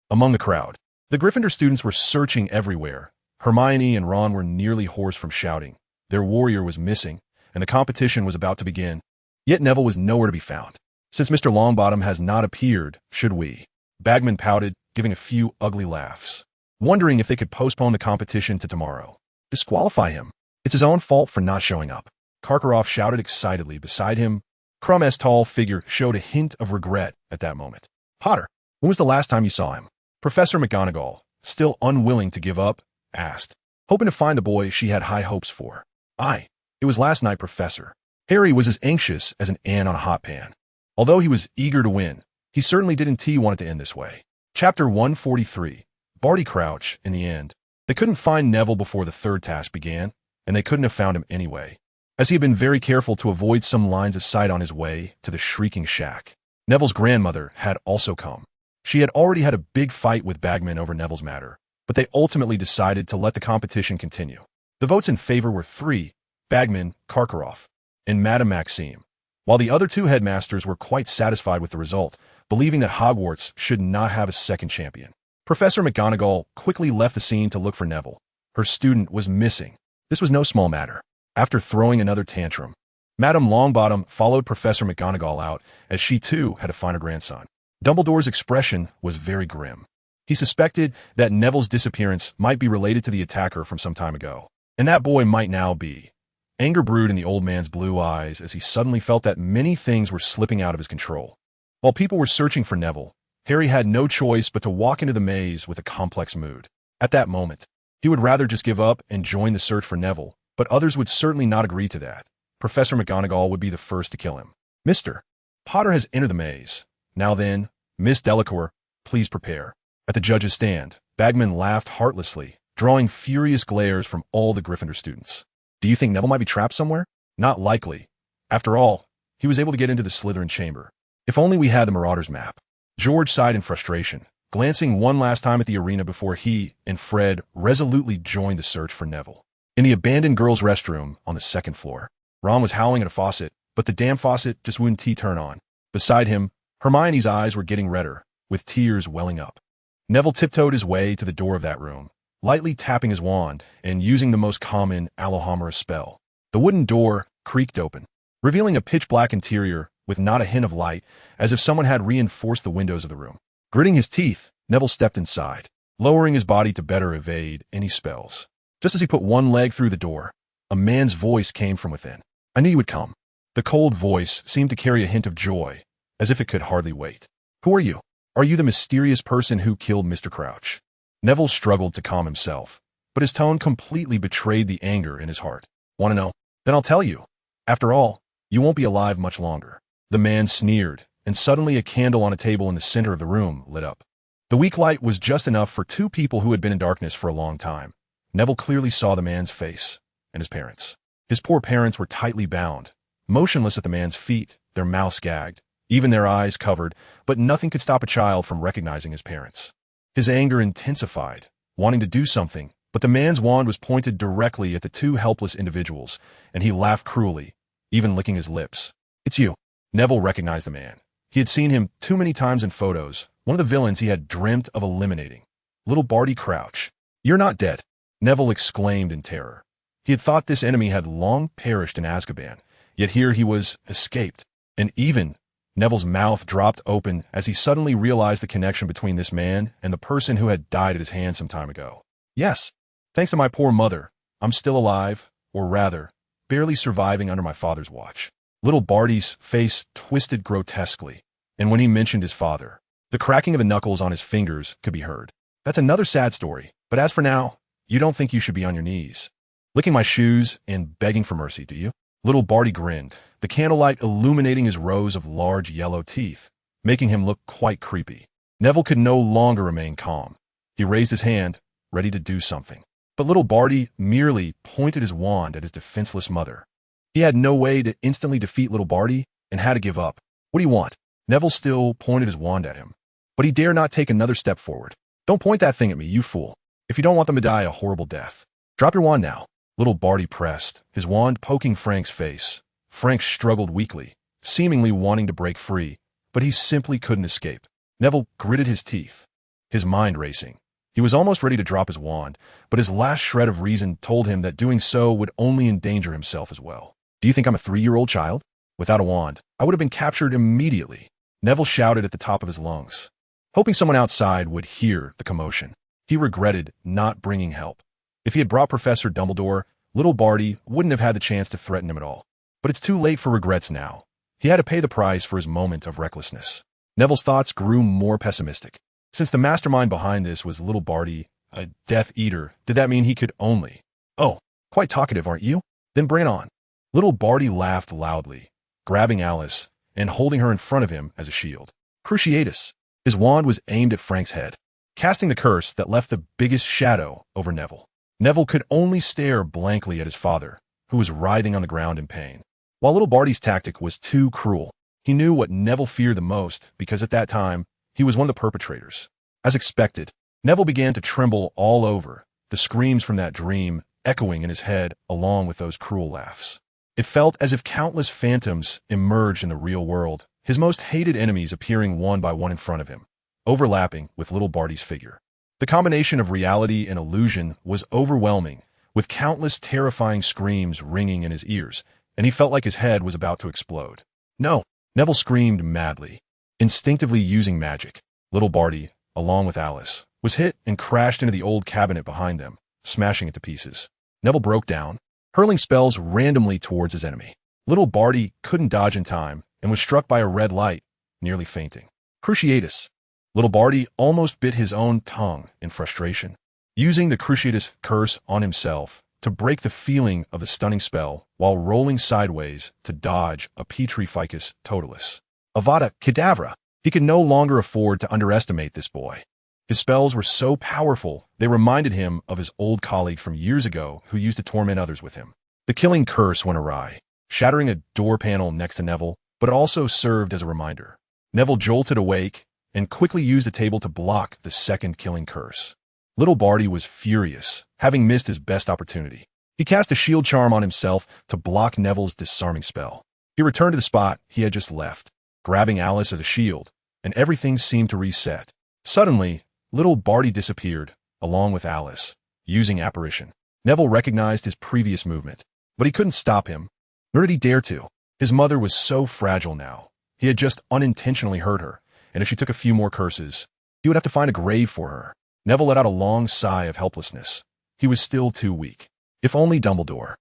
Among the crowd, the Gryffindor students were searching everywhere. Hermione and Ron were nearly hoarse from shouting. Their warrior was missing, and the competition was about to begin. Yet Neville was nowhere to be found. "Since Mr. Longbottom has not appeared, should we?" Bagman pouted, giving a few ugly laughs, wondering if they could postpone the competition to tomorrow. "Disqualify him. It's his own fault for not showing up." Karkaroff shouted excitedly beside him. Crum's tall figure showed a hint of regret at that moment. "Potter, when was the last time you saw him?" Professor McGonagall, still unwilling to give up, asked, hoping to find the boy she had high hopes for. It was last night, Professor." Harry was as anxious as an ant on a hot pan. Although he was eager to win, he certainly didn't want it to end this way. Chapter 143. Barty Crouch, in the end. They couldn't find Neville before the third task began, and they couldn't have found him anyway, as he had been very careful to avoid some lines of sight on his way to the Shrieking Shack. Neville's grandmother had also come. She had already had a big fight with Bagman over Neville's matter, but they ultimately decided to let the competition continue. The votes in favor were 3, Bagman, Karkaroff, and Madame Maxime, while the other 2 headmasters were quite satisfied with the result, believing that Hogwarts should not have a second champion. Professor McGonagall quickly left the scene to look for Neville. Her student was missing. This was no small matter. After throwing another tantrum, Madame Longbottom followed Professor McGonagall out, as she too had to find her grandson. Dumbledore's expression was very grim. He suspected that Neville's disappearance might be related to the attacker from some time ago, and that boy might now be. Anger brewed in the old man's blue eyes as he suddenly felt that many things were slipping out of his control. While people were searching for Neville, Harry had no choice but to walk into the maze with a complex mood. At that moment, he would rather just give up and join the search for Neville, but others would certainly not agree to that. Professor McGonagall would be the first to kill him. Mr. Potter has entered the maze. Now then, Miss Delacour, please prepare. At the judge's stand, Bagman laughed heartlessly, drawing furious glares from all the Gryffindor students. Do you think Neville might be trapped somewhere? Not likely. After all, he was able to get into the Slytherin chamber. If only we had the Marauder's map. George sighed in frustration, glancing one last time at the arena before he and Fred resolutely joined the search for Neville. In the abandoned girls' restroom on the second floor, Ron was howling at a faucet, but the damn faucet just wouldn't turn on. Beside him, Hermione's eyes were getting redder, with tears welling up. Neville tiptoed his way to the door of that room, lightly tapping his wand and using the most common Alohomora spell. The wooden door creaked open, revealing a pitch-black interior with not a hint of light, as if someone had reinforced the windows of the room. Gritting his teeth, Neville stepped inside, lowering his body to better evade any spells. Just as he put one leg through the door, a man's voice came from within. I knew you would come. The cold voice seemed to carry a hint of joy, as if it could hardly wait. Who are you? Are you the mysterious person who killed Mr. Crouch? Neville struggled to calm himself, but his tone completely betrayed the anger in his heart. Want to know? Then I'll tell you. After all, you won't be alive much longer. The man sneered, and suddenly a candle on a table in the center of the room lit up. The weak light was just enough for two people who had been in darkness for a long time. Neville clearly saw the man's face and his parents. His poor parents were tightly bound, motionless at the man's feet, their mouths gagged, even their eyes covered, but nothing could stop a child from recognizing his parents. His anger intensified, wanting to do something, but the man's wand was pointed directly at the two helpless individuals, and he laughed cruelly, even licking his lips. It's you. Neville recognized the man. He had seen him too many times in photos, one of the villains he had dreamt of eliminating. Little Barty Crouch. You're not dead, Neville exclaimed in terror. He had thought this enemy had long perished in Azkaban, yet here he was escaped. And even Neville's mouth dropped open as he suddenly realized the connection between this man and the person who had died at his hand some time ago. Yes, thanks to my poor mother, I'm still alive, or rather, barely surviving under my father's watch. Little Barty's face twisted grotesquely, and when he mentioned his father, the cracking of the knuckles on his fingers could be heard. That's another sad story, but as for now, you don't think you should be on your knees, licking my shoes and begging for mercy, do you? Little Barty grinned, the candlelight illuminating his rows of large yellow teeth, making him look quite creepy. Neville could no longer remain calm. He raised his hand, ready to do something. But little Barty merely pointed his wand at his defenseless mother. He had no way to instantly defeat little Barty and had to give up. What do you want? Neville still pointed his wand at him, but he dared not take another step forward. Don't point that thing at me, you fool. If you don't want them to die a horrible death, drop your wand now. Little Barty pressed, his wand poking Frank's face. Frank struggled weakly, seemingly wanting to break free, but he simply couldn't escape. Neville gritted his teeth, his mind racing. He was almost ready to drop his wand, but his last shred of reason told him that doing so would only endanger himself as well. Do you think I'm a 3-year-old child? Without a wand, I would have been captured immediately. Neville shouted at the top of his lungs, hoping someone outside would hear the commotion. He regretted not bringing help. If he had brought Professor Dumbledore, little Barty wouldn't have had the chance to threaten him at all. But it's too late for regrets now. He had to pay the price for his moment of recklessness. Neville's thoughts grew more pessimistic. Since the mastermind behind this was little Barty, a Death Eater, did that mean he could only... Oh, quite talkative, aren't you? Then bring it on. Little Barty laughed loudly, grabbing Alice and holding her in front of him as a shield. Cruciatus. His wand was aimed at Frank's head, casting the curse that left the biggest shadow over Neville. Neville could only stare blankly at his father, who was writhing on the ground in pain. While little Barty's tactic was too cruel, he knew what Neville feared the most because at that time, he was one of the perpetrators. As expected, Neville began to tremble all over, the screams from that dream echoing in his head along with those cruel laughs. It felt as if countless phantoms emerged in the real world, his most hated enemies appearing one by one in front of him, overlapping with little Barty's figure. The combination of reality and illusion was overwhelming, with countless terrifying screams ringing in his ears, and he felt like his head was about to explode. No! Neville screamed madly, instinctively using magic. Little Barty, along with Alice, was hit and crashed into the old cabinet behind them, smashing it to pieces. Neville broke down, hurling spells randomly towards his enemy. Little Barty couldn't dodge in time and was struck by a red light, nearly fainting. Cruciatus. Little Barty almost bit his own tongue in frustration, using the Cruciatus curse on himself to break the feeling of the stunning spell while rolling sideways to dodge a Petrificus Totalis. Avada Kedavra! He could no longer afford to underestimate this boy. His spells were so powerful, they reminded him of his old colleague from years ago who used to torment others with him. The killing curse went awry, shattering a door panel next to Neville, but it also served as a reminder. Neville jolted awake and quickly used the table to block the second killing curse. Little Barty was furious, having missed his best opportunity. He cast a shield charm on himself to block Neville's disarming spell. He returned to the spot he had just left, grabbing Alice as a shield, and everything seemed to reset. Suddenly, Little Barty disappeared, along with Alice, using apparition. Neville recognized his previous movement, but he couldn't stop him, nor did he dare to. His mother was so fragile now. He had just unintentionally hurt her, and if she took a few more curses, he would have to find a grave for her. Neville let out a long sigh of helplessness. He was still too weak. If only Dumbledore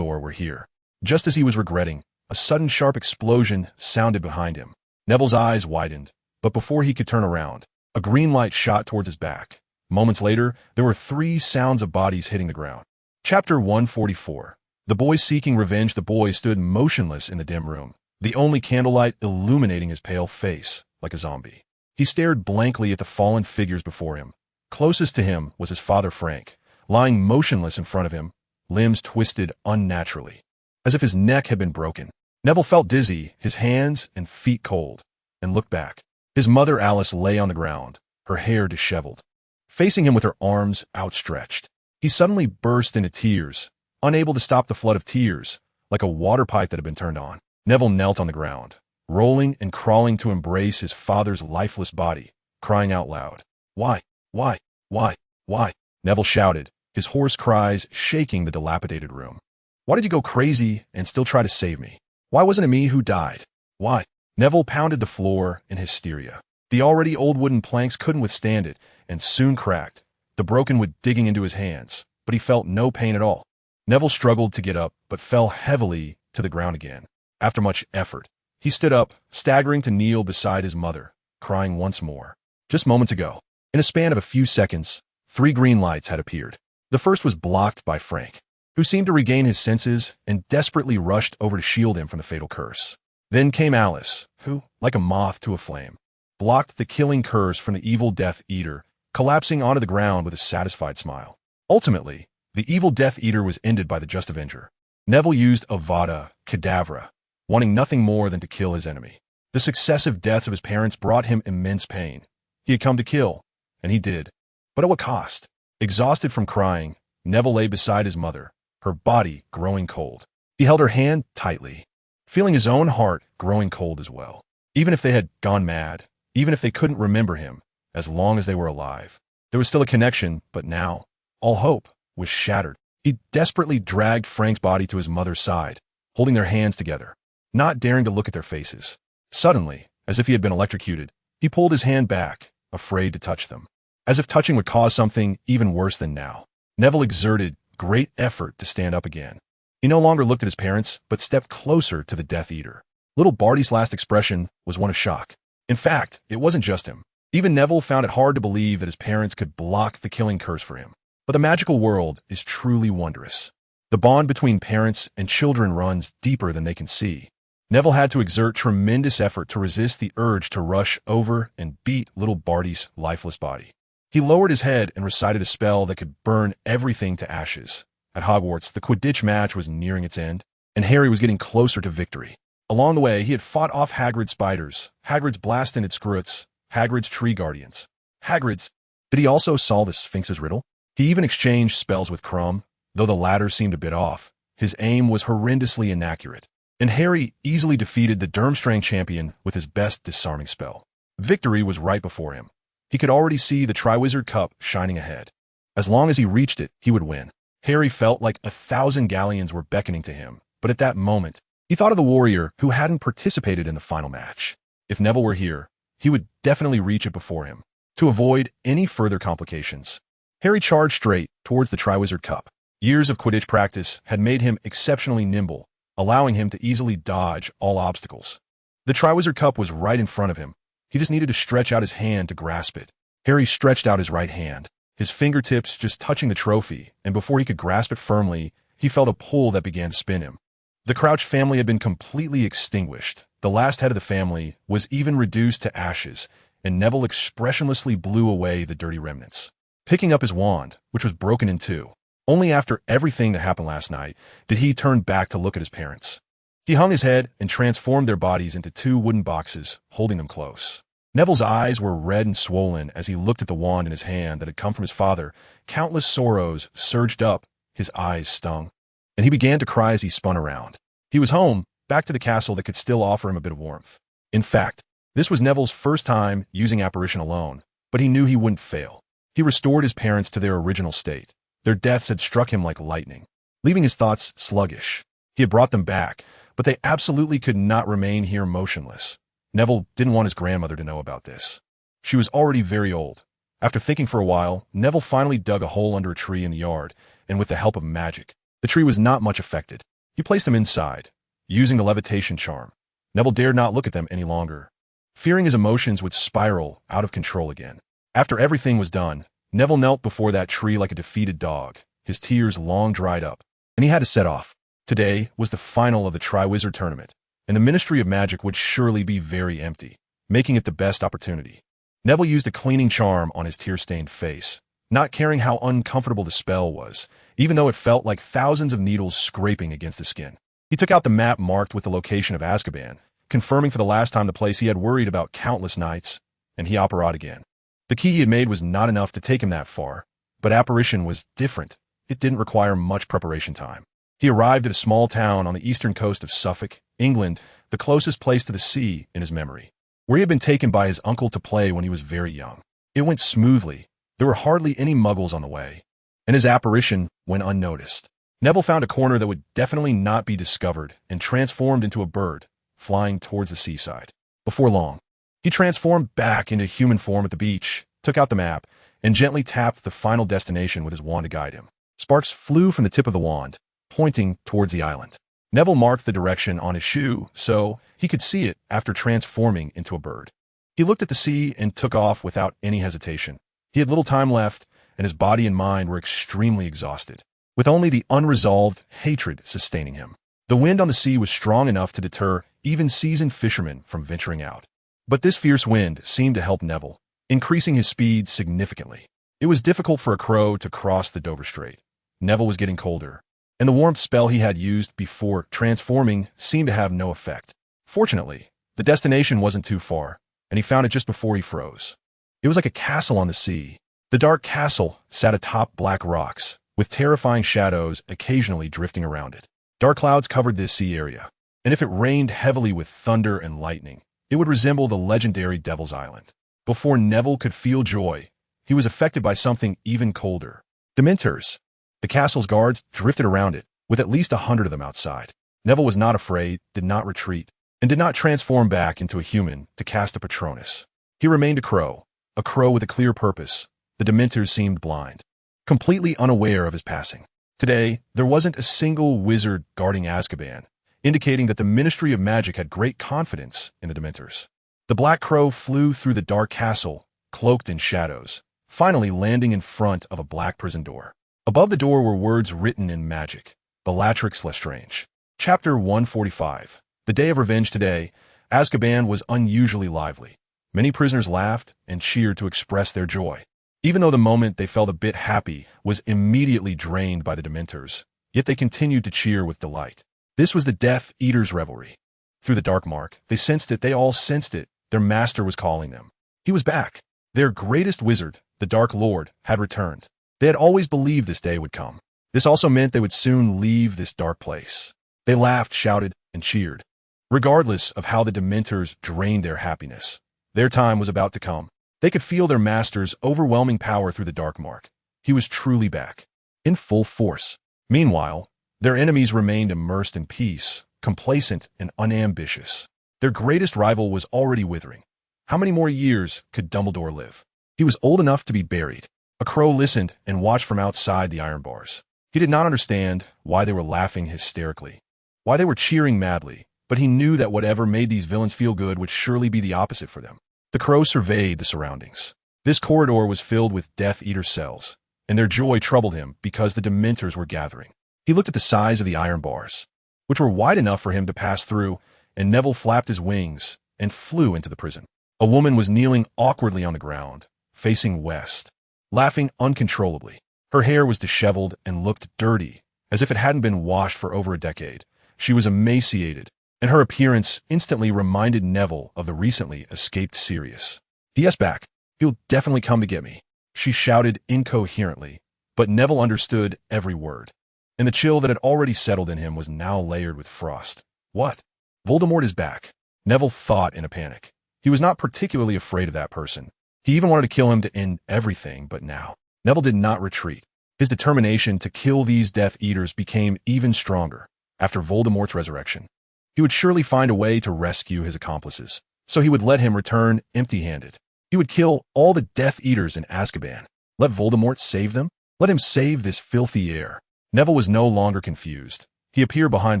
were here. Just as he was regretting, a sudden sharp explosion sounded behind him. Neville's eyes widened, but before he could turn around, a green light shot towards his back. Moments later, there were 3 sounds of bodies hitting the ground. Chapter 144. The boy seeking revenge. The boy stood motionless in the dim room, the only candlelight illuminating his pale face, like a zombie. He stared blankly at the fallen figures before him. Closest to him was his father Frank, lying motionless in front of him, limbs twisted unnaturally, as if his neck had been broken. Neville felt dizzy, his hands and feet cold, and looked back. His mother Alice lay on the ground, her hair disheveled, facing him with her arms outstretched. He suddenly burst into tears, unable to stop the flood of tears, like a water pipe that had been turned on. Neville knelt on the ground, rolling and crawling to embrace his father's lifeless body, crying out loud. Why? Why? Why? Why? Neville shouted, his hoarse cries shaking the dilapidated room. Why did you go crazy and still try to save me? Why wasn't it me who died? Why? Neville pounded the floor in hysteria. The already old wooden planks couldn't withstand it and soon cracked, the broken wood digging into his hands, but he felt no pain at all. Neville struggled to get up but fell heavily to the ground again. After much effort, he stood up, staggering to kneel beside his mother, crying once more. Just moments ago, in a span of a few seconds, 3 green lights had appeared. The first was blocked by Frank, who seemed to regain his senses and desperately rushed over to shield him from the fatal curse. Then came Alice, who, like a moth to a flame, blocked the killing curse from the evil Death Eater, collapsing onto the ground with a satisfied smile. Ultimately, the evil Death Eater was ended by the Just Avenger. Neville used Avada Kedavra, wanting nothing more than to kill his enemy. The successive deaths of his parents brought him immense pain. He had come to kill, and he did. But at what cost? Exhausted from crying, Neville lay beside his mother, her body growing cold. He held her hand tightly, feeling his own heart growing cold as well. Even if they had gone mad, even if they couldn't remember him, as long as they were alive, there was still a connection, but now, all hope was shattered. He desperately dragged Frank's body to his mother's side, holding their hands together, not daring to look at their faces. Suddenly, as if he had been electrocuted, he pulled his hand back, afraid to touch them, as if touching would cause something even worse than now. Neville exerted great effort to stand up again. He no longer looked at his parents, but stepped closer to the Death Eater. Little Barty's last expression was one of shock. In fact, it wasn't just him. Even Neville found it hard to believe that his parents could block the killing curse for him. But the magical world is truly wondrous. The bond between parents and children runs deeper than they can see. Neville had to exert tremendous effort to resist the urge to rush over and beat little Barty's lifeless body. He lowered his head and recited a spell that could burn everything to ashes. At Hogwarts, the Quidditch match was nearing its end, and Harry was getting closer to victory. Along the way, he had fought off Hagrid's spiders, Hagrid's blast-ended screwits, Hagrid's tree guardians. Did he also solve the Sphinx's riddle? He even exchanged spells with Crumb, though the latter seemed a bit off. His aim was horrendously inaccurate, and Harry easily defeated the Durmstrang champion with his best disarming spell. Victory was right before him. He could already see the Triwizard Cup shining ahead. As long as he reached it, he would win. Harry felt like 1,000 galleons were beckoning to him, but at that moment, he thought of the warrior who hadn't participated in the final match. If Neville were here, he would definitely reach it before him. To avoid any further complications, Harry charged straight towards the Triwizard Cup. Years of Quidditch practice had made him exceptionally nimble, allowing him to easily dodge all obstacles. The Triwizard Cup was right in front of him. He just needed to stretch out his hand to grasp it. Harry stretched out his right hand, his fingertips just touching the trophy, and before he could grasp it firmly, he felt a pull that began to spin him. The Crouch family had been completely extinguished. The last head of the family was even reduced to ashes, and Neville expressionlessly blew away the dirty remnants. Picking up his wand, which was broken in two, only after everything that happened last night did he turn back to look at his parents. He hung his head and transformed their bodies into two wooden boxes, holding them close. Neville's eyes were red and swollen as he looked at the wand in his hand that had come from his father. Countless sorrows surged up, his eyes stung, and he began to cry as he spun around. He was home, back to the castle that could still offer him a bit of warmth. In fact, this was Neville's first time using apparition alone, but he knew he wouldn't fail. He restored his parents to their original state. Their deaths had struck him like lightning, leaving his thoughts sluggish. He had brought them back, but they absolutely could not remain here motionless. Neville didn't want his grandmother to know about this. She was already very old. After thinking for a while, Neville finally dug a hole under a tree in the yard, and with the help of magic, the tree was not much affected. He placed them inside, using the levitation charm. Neville dared not look at them any longer, fearing his emotions would spiral out of control again. After everything was done, Neville knelt before that tree like a defeated dog, his tears long dried up, and he had to set off. Today was the final of the Triwizard Tournament, and the Ministry of Magic would surely be very empty, making it the best opportunity. Neville used a cleaning charm on his tear-stained face, not caring how uncomfortable the spell was, even though it felt like thousands of needles scraping against the skin. He took out the map marked with the location of Azkaban, confirming for the last time the place he had worried about countless nights, and he apparat again. The key he had made was not enough to take him that far, but apparition was different. It didn't require much preparation time. He arrived at a small town on the eastern coast of Suffolk, England, the closest place to the sea in his memory, where he had been taken by his uncle to play when he was very young. It went smoothly. There were hardly any muggles on the way, and his apparition went unnoticed. Neville found a corner that would definitely not be discovered and transformed into a bird, flying towards the seaside. Before long, he transformed back into human form at the beach, took out the map, and gently tapped the final destination with his wand to guide him. Sparks flew from the tip of the wand, pointing towards the island. Neville marked the direction on his shoe so he could see it after transforming into a bird. He looked at the sea and took off without any hesitation. He had little time left, and his body and mind were extremely exhausted, with only the unresolved hatred sustaining him. The wind on the sea was strong enough to deter even seasoned fishermen from venturing out. But this fierce wind seemed to help Neville, increasing his speed significantly. It was difficult for a crow to cross the Dover Strait. Neville was getting colder, and the warmth spell he had used before transforming seemed to have no effect. Fortunately, the destination wasn't too far, and he found it just before he froze. It was like a castle on the sea. The dark castle sat atop black rocks, with terrifying shadows occasionally drifting around it. Dark clouds covered this sea area, and if it rained heavily with thunder and lightning, it would resemble the legendary Devil's Island. Before Neville could feel joy, he was affected by something even colder. Dementors. The castle's guards drifted around it, with at least 100 of them outside. Neville was not afraid, did not retreat, and did not transform back into a human to cast a Patronus. He remained a crow with a clear purpose. The Dementors seemed blind, completely unaware of his passing. Today, there wasn't a single wizard guarding Azkaban, indicating that the Ministry of Magic had great confidence in the Dementors. The Black Crow flew through the dark castle, cloaked in shadows, finally landing in front of a black prison door. Above the door were words written in magic, Bellatrix Lestrange. Chapter 145. The day of revenge today, Azkaban was unusually lively. Many prisoners laughed and cheered to express their joy. Even though the moment they felt a bit happy was immediately drained by the Dementors, yet they continued to cheer with delight. This was the Death Eaters' revelry. Through the dark mark, they all sensed it. Their master was calling them. He was back. Their greatest wizard, the Dark Lord, had returned. They had always believed this day would come. This also meant they would soon leave this dark place. They laughed, shouted, and cheered. Regardless of how the Dementors drained their happiness, their time was about to come. They could feel their master's overwhelming power through the dark mark. He was truly back, in full force. Meanwhile, their enemies remained immersed in peace, complacent and unambitious. Their greatest rival was already withering. How many more years could Dumbledore live? He was old enough to be buried. A crow listened and watched from outside the iron bars. He did not understand why they were laughing hysterically, why they were cheering madly, but he knew that whatever made these villains feel good would surely be the opposite for them. The crow surveyed the surroundings. This corridor was filled with Death Eater cells, and their joy troubled him because the Dementors were gathering. He looked at the size of the iron bars, which were wide enough for him to pass through, and Neville flapped his wings and flew into the prison. A woman was kneeling awkwardly on the ground, facing west, laughing uncontrollably. Her hair was disheveled and looked dirty, as if it hadn't been washed for over a decade. She was emaciated, and her appearance instantly reminded Neville of the recently escaped Sirius. "He is back. He'll definitely come to get me," she shouted incoherently, but Neville understood every word, and the chill that had already settled in him was now layered with frost. What? Voldemort is back, Neville thought in a panic. He was not particularly afraid of that person. He even wanted to kill him to end everything, but now Neville did not retreat. His determination to kill these Death Eaters became even stronger after Voldemort's resurrection. He would surely find a way to rescue his accomplices, so he would let him return empty-handed. He would kill all the Death Eaters in Azkaban. Let Voldemort save them? Let him save this filthy air. Neville was no longer confused. He appeared behind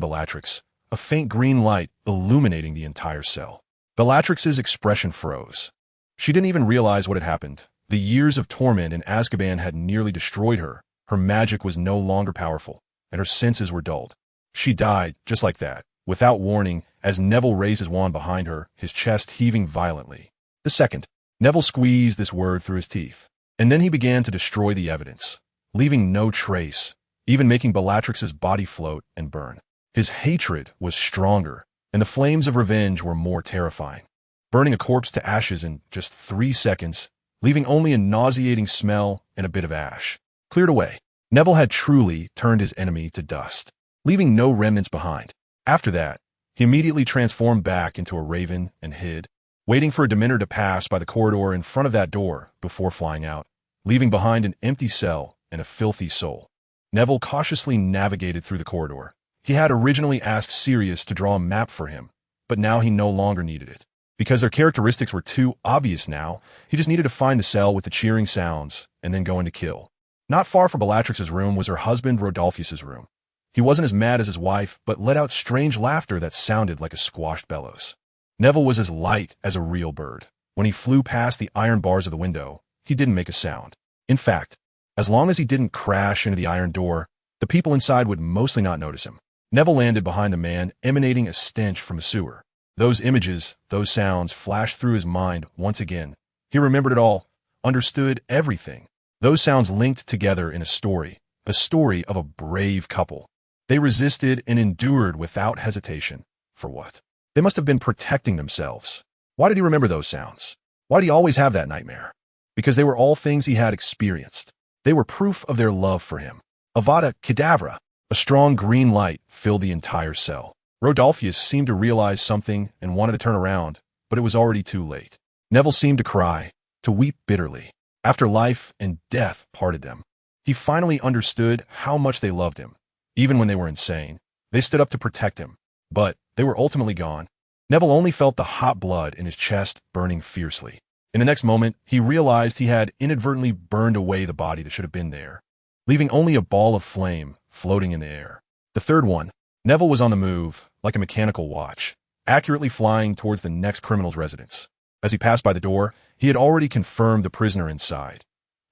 Bellatrix, a faint green light illuminating the entire cell. Bellatrix's expression froze. She didn't even realize what had happened. The years of torment in Azkaban had nearly destroyed her. Her magic was no longer powerful, and her senses were dulled. She died, just like that, without warning, as Neville raised his wand behind her, his chest heaving violently. The second. Neville squeezed this word through his teeth, and then he began to destroy the evidence, leaving no trace, even making Bellatrix's body float and burn. His hatred was stronger, and the flames of revenge were more terrifying, burning a corpse to ashes in just 3 seconds, leaving only a nauseating smell and a bit of ash. Cleared away, Neville had truly turned his enemy to dust, leaving no remnants behind. After that, he immediately transformed back into a raven and hid, waiting for a Dementor to pass by the corridor in front of that door before flying out, leaving behind an empty cell and a filthy soul. Neville cautiously navigated through the corridor. He had originally asked Sirius to draw a map for him, but now he no longer needed it. Because their characteristics were too obvious now, he just needed to find the cell with the cheering sounds and then go in to kill. Not far from Bellatrix's room was her husband Rodolphus's room. He wasn't as mad as his wife, but let out strange laughter that sounded like a squashed bellows. Neville was as light as a real bird. When he flew past the iron bars of the window, he didn't make a sound. In fact, as long as he didn't crash into the iron door, the people inside would mostly not notice him. Neville landed behind the man, emanating a stench from a sewer. Those images, those sounds flashed through his mind once again. He remembered it all, understood everything. Those sounds linked together in a story of a brave couple. They resisted and endured without hesitation. For what? They must have been protecting themselves. Why did he remember those sounds? Why did he always have that nightmare? Because they were all things he had experienced. They were proof of their love for him. Avada Kedavra! A strong green light filled the entire cell. Rodolphus seemed to realize something and wanted to turn around, but it was already too late. Neville seemed to cry, to weep bitterly. After life and death parted them, he finally understood how much they loved him. Even when they were insane, they stood up to protect him, but they were ultimately gone. Neville only felt the hot blood in his chest burning fiercely. In the next moment, he realized he had inadvertently burned away the body that should have been there, leaving only a ball of flame floating in the air. The third one. Neville was on the move, like a mechanical watch, accurately flying towards the next criminal's residence. As he passed by the door, he had already confirmed the prisoner inside.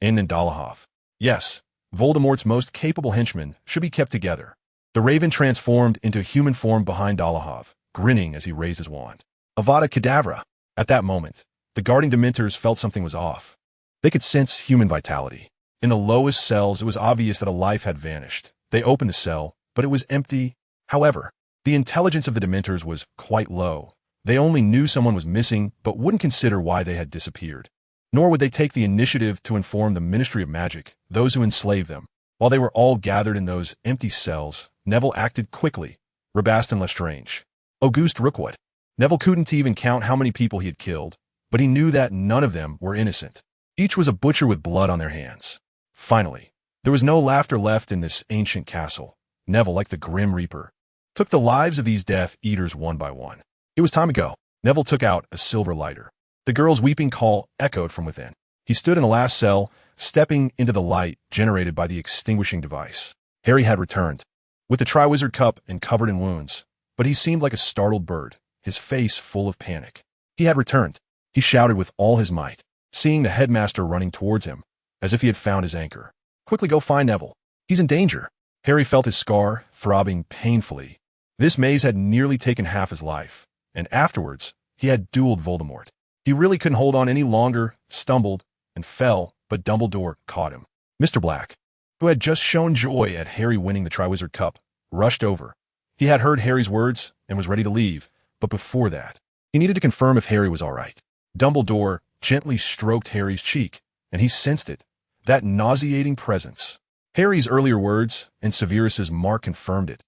In Dolohov. Yes, Voldemort's most capable henchmen should be kept together. The raven transformed into human form behind Dolohov, grinning as he raised his wand. Avada Kedavra! At that moment, the guarding Dementors felt something was off. They could sense human vitality. In the lowest cells, it was obvious that a life had vanished. They opened the cell, but it was empty. However, the intelligence of the Dementors was quite low. They only knew someone was missing, but wouldn't consider why they had disappeared. Nor would they take the initiative to inform the Ministry of Magic, those who enslaved them. While they were all gathered in those empty cells, Neville acted quickly. Rabaston Lestrange. Auguste Rookwood. Neville couldn't even count how many people he had killed, but he knew that none of them were innocent. Each was a butcher with blood on their hands. Finally, there was no laughter left in this ancient castle. Neville, like the Grim Reaper, took the lives of these Death Eaters one by one. It was time to go. Neville took out a silver lighter. The girl's weeping call echoed from within. He stood in the last cell, stepping into the light generated by the extinguishing device. Harry had returned, with the Triwizard Cup and covered in wounds, but he seemed like a startled bird, his face full of panic. He had returned. He shouted with all his might, seeing the headmaster running towards him, as if he had found his anchor. Quickly go find Neville. He's in danger. Harry felt his scar throbbing painfully. This maze had nearly taken half his life, and afterwards, he had dueled Voldemort. He really couldn't hold on any longer, stumbled, and fell, but Dumbledore caught him. Mr. Black, who had just shown joy at Harry winning the Triwizard Cup, rushed over. He had heard Harry's words and was ready to leave, but before that, he needed to confirm if Harry was all right. Dumbledore gently stroked Harry's cheek, and he sensed it, that nauseating presence. Harry's earlier words and Severus's mark confirmed it.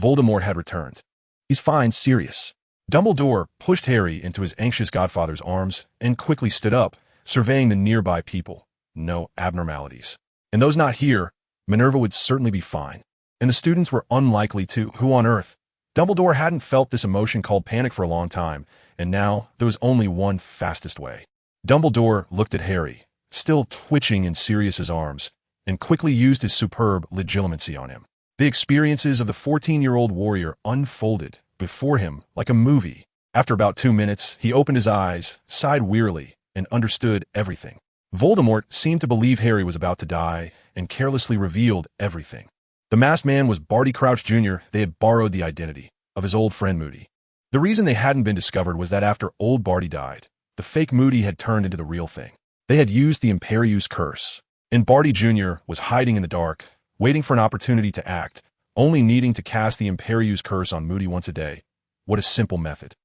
Voldemort had returned. He's fine, serious. Dumbledore pushed Harry into his anxious godfather's arms and quickly stood up, surveying the nearby people. No abnormalities. And those not here, Minerva would certainly be fine. And the students were unlikely to. Who on earth? Dumbledore hadn't felt this emotion called panic for a long time, and now there was only one fastest way. Dumbledore looked at Harry, still twitching in Sirius's arms, and quickly used his superb legilimency on him. The experiences of the 14-year-old warrior unfolded before him like a movie. After about 2 minutes, he opened his eyes, sighed wearily, and understood everything. Voldemort seemed to believe Harry was about to die and carelessly revealed everything. The masked man was Barty Crouch Jr. They had borrowed the identity of his old friend Moody. The reason they hadn't been discovered was that after old Barty died, the fake Moody had turned into the real thing. They had used the Imperius curse, and Barty Jr. was hiding in the dark, waiting for an opportunity to act, only needing to cast the Imperius curse on Moody once a day. What a simple method.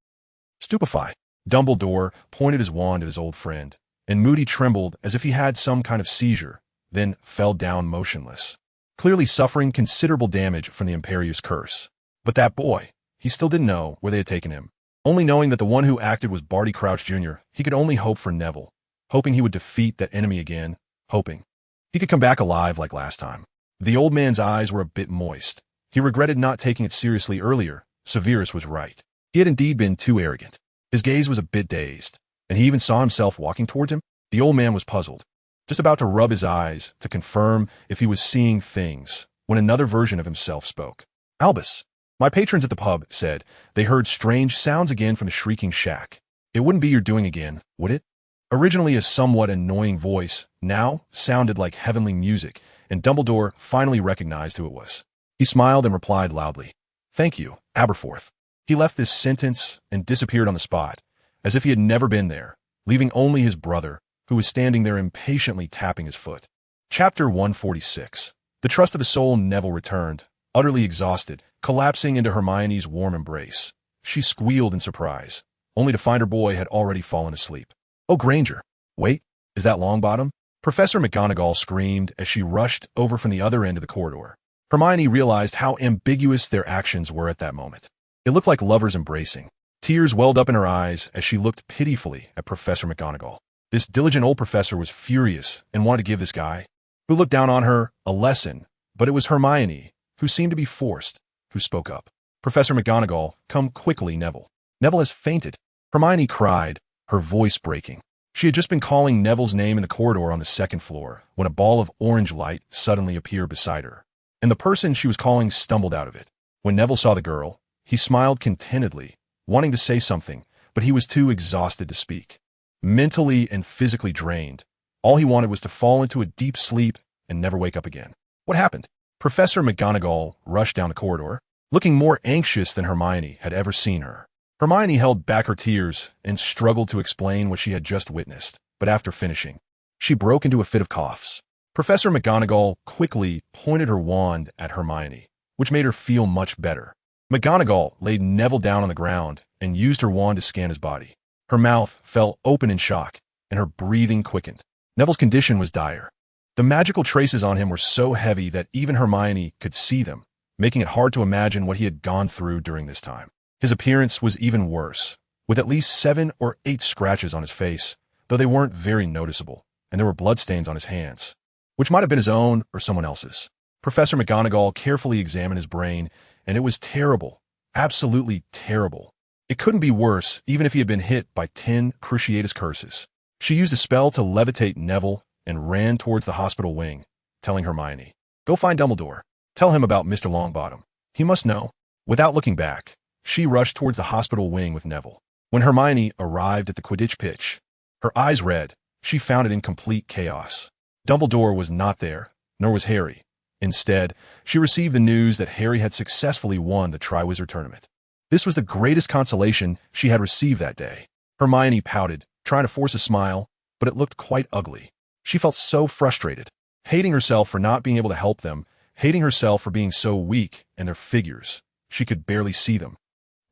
Stupefy. Dumbledore pointed his wand at his old friend, and Moody trembled as if he had some kind of seizure, then fell down motionless, clearly suffering considerable damage from the Imperius curse. But that boy, he still didn't know where they had taken him. Only knowing that the one who acted was Barty Crouch Jr., he could only hope for Neville, hoping he would defeat that enemy again, hoping he could come back alive like last time. The old man's eyes were a bit moist. He regretted not taking it seriously earlier. Severus was right. He had indeed been too arrogant. His gaze was a bit dazed, and he even saw himself walking towards him. The old man was puzzled, just about to rub his eyes to confirm if he was seeing things, when another version of himself spoke. Albus, my patrons at the pub said they heard strange sounds again from the shrieking shack. It wouldn't be your doing again, would it? Originally a somewhat annoying voice, now sounded like heavenly music, and Dumbledore finally recognized who it was. He smiled and replied loudly, "Thank you, Aberforth." He left this sentence and disappeared on the spot, as if he had never been there, leaving only his brother, who was standing there impatiently tapping his foot. Chapter 146. The trust of his soul. Neville returned, utterly exhausted, collapsing into Hermione's warm embrace. She squealed in surprise, only to find her boy had already fallen asleep. "Oh, Granger. Wait, is that Longbottom?" Professor McGonagall screamed as she rushed over from the other end of the corridor. Hermione realized how ambiguous their actions were at that moment. It looked like lovers embracing. Tears welled up in her eyes as she looked pitifully at Professor McGonagall. This diligent old professor was furious and wanted to give this guy, who looked down on her, a lesson, but it was Hermione, who seemed to be forced, who spoke up. "Professor McGonagall, come quickly, Neville. Neville has fainted." Hermione cried, her voice breaking. She had just been calling Neville's name in the corridor on the second floor when a ball of orange light suddenly appeared beside her, and the person she was calling stumbled out of it. When Neville saw the girl, he smiled contentedly, wanting to say something, but he was too exhausted to speak. Mentally and physically drained, all he wanted was to fall into a deep sleep and never wake up again. What happened? Professor McGonagall rushed down the corridor, looking more anxious than Hermione had ever seen her. Hermione held back her tears and struggled to explain what she had just witnessed, but after finishing, she broke into a fit of coughs. Professor McGonagall quickly pointed her wand at Hermione, which made her feel much better. McGonagall laid Neville down on the ground and used her wand to scan his body. Her mouth fell open in shock, and her breathing quickened. Neville's condition was dire. The magical traces on him were so heavy that even Hermione could see them, making it hard to imagine what he had gone through during this time. His appearance was even worse. with at least 7 or 8 scratches on his face, though they weren't very noticeable, and there were bloodstains on his hands, which might have been his own or someone else's. Professor McGonagall carefully examined his brain, and it was terrible, absolutely terrible. It couldn't be worse, even if he had been hit by 10 cruciatus curses. She used a spell to levitate Neville and ran towards the hospital wing, telling Hermione, "Go find Dumbledore. Tell him about Mr. Longbottom. He must know." Without looking back, she rushed towards the hospital wing with Neville. When Hermione arrived at the Quidditch pitch, her eyes red, she found it in complete chaos. Dumbledore was not there, nor was Harry. Instead, she received the news that Harry had successfully won the Triwizard Tournament. This was the greatest consolation she had received that day. Hermione pouted, trying to force a smile, but it looked quite ugly. She felt so frustrated, hating herself for not being able to help them, hating herself for being so weak and their figures. She could barely see them.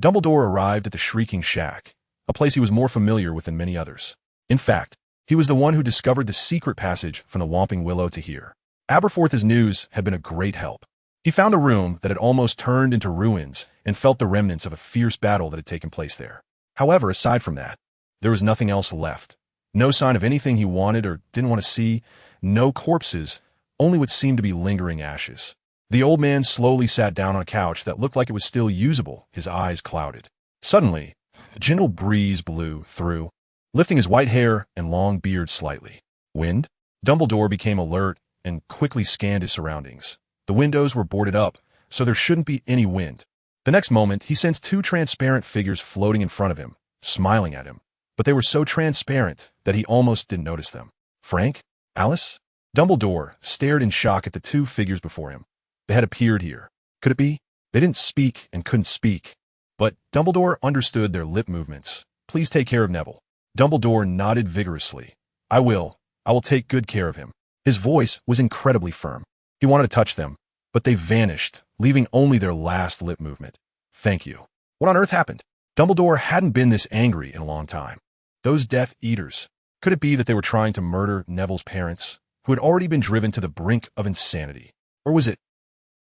Dumbledore arrived at the Shrieking Shack, a place he was more familiar with than many others. In fact, he was the one who discovered the secret passage from the Whomping Willow to here. Aberforth's news had been a great help. He found a room that had almost turned into ruins and felt the remnants of a fierce battle that had taken place there. However, aside from that, there was nothing else left. No sign of anything he wanted or didn't want to see, no corpses, only what seemed to be lingering ashes. The old man slowly sat down on a couch that looked like it was still usable, his eyes clouded. Suddenly, a gentle breeze blew through, lifting his white hair and long beard slightly. Wind? Dumbledore became alert and quickly scanned his surroundings. The windows were boarded up, so there shouldn't be any wind. The next moment, he sensed 2 transparent figures floating in front of him, smiling at him. But they were so transparent that he almost didn't notice them. Frank? Alice? Dumbledore stared in shock at the 2 figures before him. They had appeared here. Could it be? They didn't speak and couldn't speak. But Dumbledore understood their lip movements. "Please take care of Neville." Dumbledore nodded vigorously. I will take good care of him." His voice was incredibly firm. He wanted to touch them, but they vanished, leaving only their last lip movement. "Thank you." What on earth happened? Dumbledore hadn't been this angry in a long time. Those Death Eaters. Could it be that they were trying to murder Neville's parents, who had already been driven to the brink of insanity? Or was it?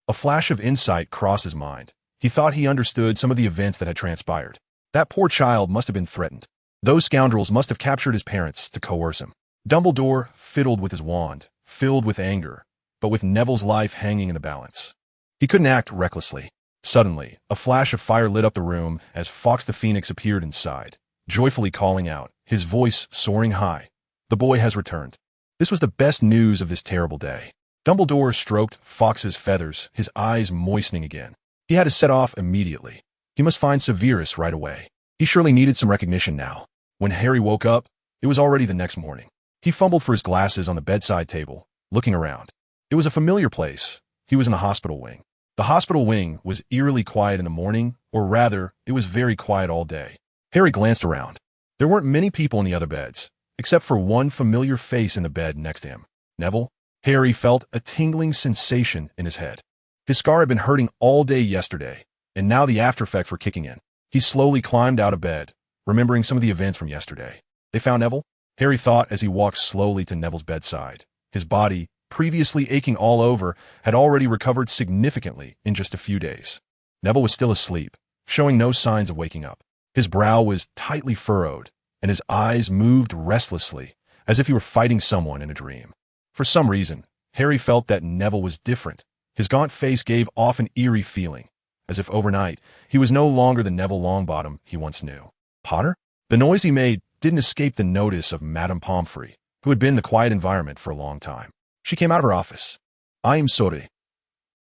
A flash of insight crossed his mind. He thought he understood some of the events that had transpired. That poor child must have been threatened. Those scoundrels must have captured his parents to coerce him. Dumbledore fiddled with his wand, filled with anger, but with Neville's life hanging in the balance. He couldn't act recklessly. Suddenly, a flash of fire lit up the room as Fawkes the Phoenix appeared inside, joyfully calling out, his voice soaring high. "The boy has returned." This was the best news of this terrible day. Dumbledore stroked Fawkes's feathers, his eyes moistening again. He had to set off immediately. He must find Severus right away. He surely needed some recognition now. When Harry woke up, it was already the next morning. He fumbled for his glasses on the bedside table, looking around. It was a familiar place. He was in the hospital wing. The hospital wing was eerily quiet in the morning, or rather, it was very quiet all day. Harry glanced around. There weren't many people in the other beds, except for one familiar face in the bed next to him. Neville? Harry felt a tingling sensation in his head. His scar had been hurting all day yesterday, and now the aftereffects were kicking in. He slowly climbed out of bed, remembering some of the events from yesterday. They found Neville? Harry thought as he walked slowly to Neville's bedside. His body, previously aching all over, had already recovered significantly in just a few days. Neville was still asleep, showing no signs of waking up. His brow was tightly furrowed, and his eyes moved restlessly, as if he were fighting someone in a dream. For some reason, Harry felt that Neville was different. His gaunt face gave off an eerie feeling, as if overnight he was no longer the Neville Longbottom he once knew. Potter? The noise he made didn't escape the notice of Madame Pomfrey, who had been in the quiet environment for a long time. She came out of her office. "I am sorry."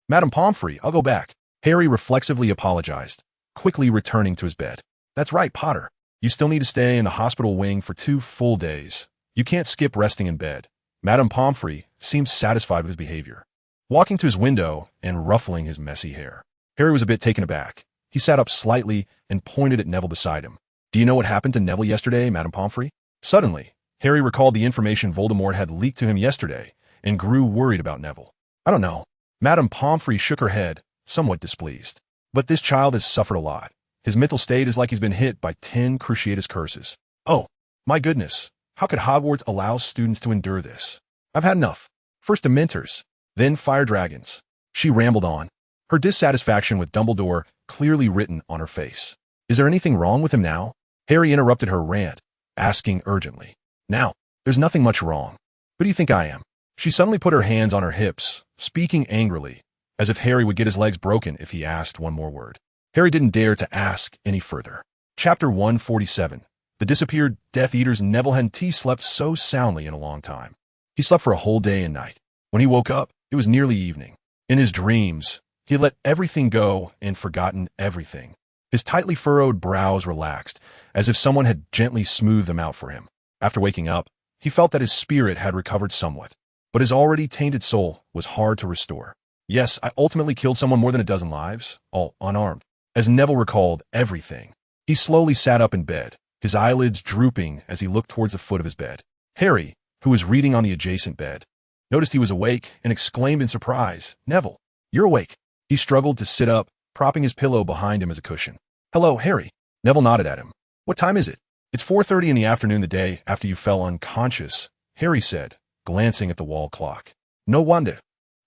"Madame Pomfrey, I'll go back." Harry reflexively apologized, quickly returning to his bed. "That's right, Potter. You still need to stay in the hospital wing for 2 full days. You can't skip resting in bed." Madame Pomfrey seemed satisfied with his behavior, walking to his window and ruffling his messy hair. Harry was a bit taken aback. He sat up slightly and pointed at Neville beside him. "Do you know what happened to Neville yesterday, Madame Pomfrey?" Suddenly, Harry recalled the information Voldemort had leaked to him yesterday and grew worried about Neville. "I don't know." Madame Pomfrey shook her head, somewhat displeased. "But this child has suffered a lot. His mental state is like he's been hit by 10 cruciatus curses. Oh, my goodness. How could Hogwarts allow students to endure this? I've had enough. First Dementors, then fire dragons." She rambled on, her dissatisfaction with Dumbledore clearly written on her face. "Is there anything wrong with him now?" Harry interrupted her rant, asking urgently, "Now, there's nothing much wrong. Who do you think I am?" She suddenly put her hands on her hips, speaking angrily, as if Harry would get his legs broken if he asked one more word. Harry didn't dare to ask any further. Chapter 147. The disappeared Death Eaters. Neville T slept so soundly in a long time. He slept for a whole day and night. When he woke up, it was nearly evening. In his dreams, he had let everything go and forgotten everything. His tightly furrowed brows relaxed, as if someone had gently smoothed them out for him. After waking up, he felt that his spirit had recovered somewhat, but his already tainted soul was hard to restore. Yes, I ultimately killed someone more than a dozen lives, all unarmed. As Neville recalled everything, he slowly sat up in bed, his eyelids drooping as he looked towards the foot of his bed. Harry, who was reading on the adjacent bed, noticed he was awake and exclaimed in surprise, "Neville, you're awake." He struggled to sit up, propping his pillow behind him as a cushion. "Hello, Harry." Neville nodded at him. "What time is it?" "It's 4:30 in the afternoon the day after you fell unconscious," Harry said, glancing at the wall clock. "No wonder."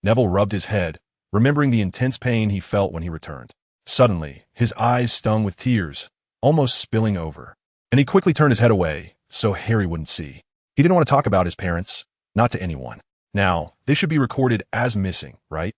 Neville rubbed his head, remembering the intense pain he felt when he returned. Suddenly, his eyes stung with tears, almost spilling over, and he quickly turned his head away so Harry wouldn't see. He didn't want to talk about his parents, not to anyone. Now, they should be recorded as missing, right?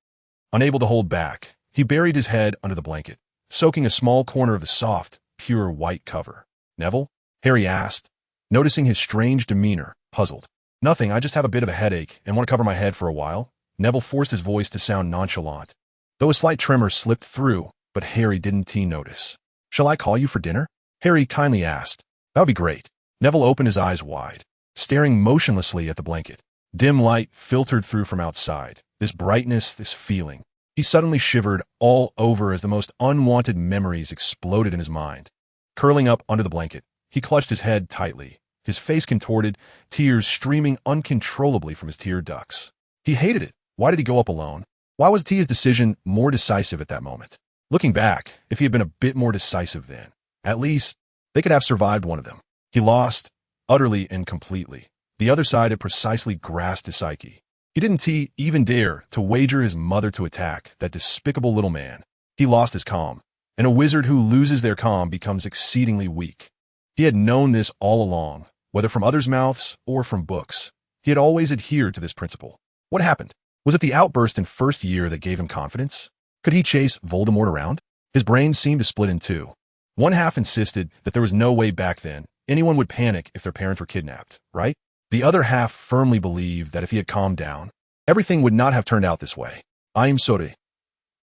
Unable to hold back, he buried his head under the blanket, soaking a small corner of the soft, pure white cover. "Neville?" Harry asked, noticing his strange demeanor, puzzled. "Nothing, I just have a bit of a headache and want to cover my head for a while." Neville forced his voice to sound nonchalant, though a slight tremor slipped through, but Harry didn't notice. "Shall I call you for dinner?" Harry kindly asked. "That would be great." Neville opened his eyes wide, staring motionlessly at the blanket. Dim light filtered through from outside. This brightness, this feeling. He suddenly shivered all over as the most unwanted memories exploded in his mind. Curling up under the blanket, he clutched his head tightly, his face contorted, tears streaming uncontrollably from his tear ducts. He hated it. Why did he go up alone? Why was Tia's decision more decisive at that moment? Looking back, if he had been a bit more decisive then, at least, they could have survived one of them. He lost, utterly and completely. The other side had precisely grasped his psyche. He didn't even dare to wager his mother to attack that despicable little man. He lost his calm, and a wizard who loses their calm becomes exceedingly weak. He had known this all along, whether from others' mouths or from books. He had always adhered to this principle. What happened? Was it the outburst in first year that gave him confidence? Could he chase Voldemort around? His brain seemed to split in two. One half insisted that there was no way back then anyone would panic if their parents were kidnapped, right? The other half firmly believed that if he had calmed down, everything would not have turned out this way. "I'm sorry,"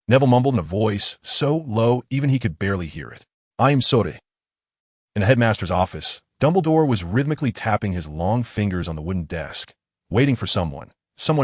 Neville mumbled in a voice so low even he could barely hear it. "I'm sorry." In the headmaster's office, Dumbledore was rhythmically tapping his long fingers on the wooden desk, waiting for someone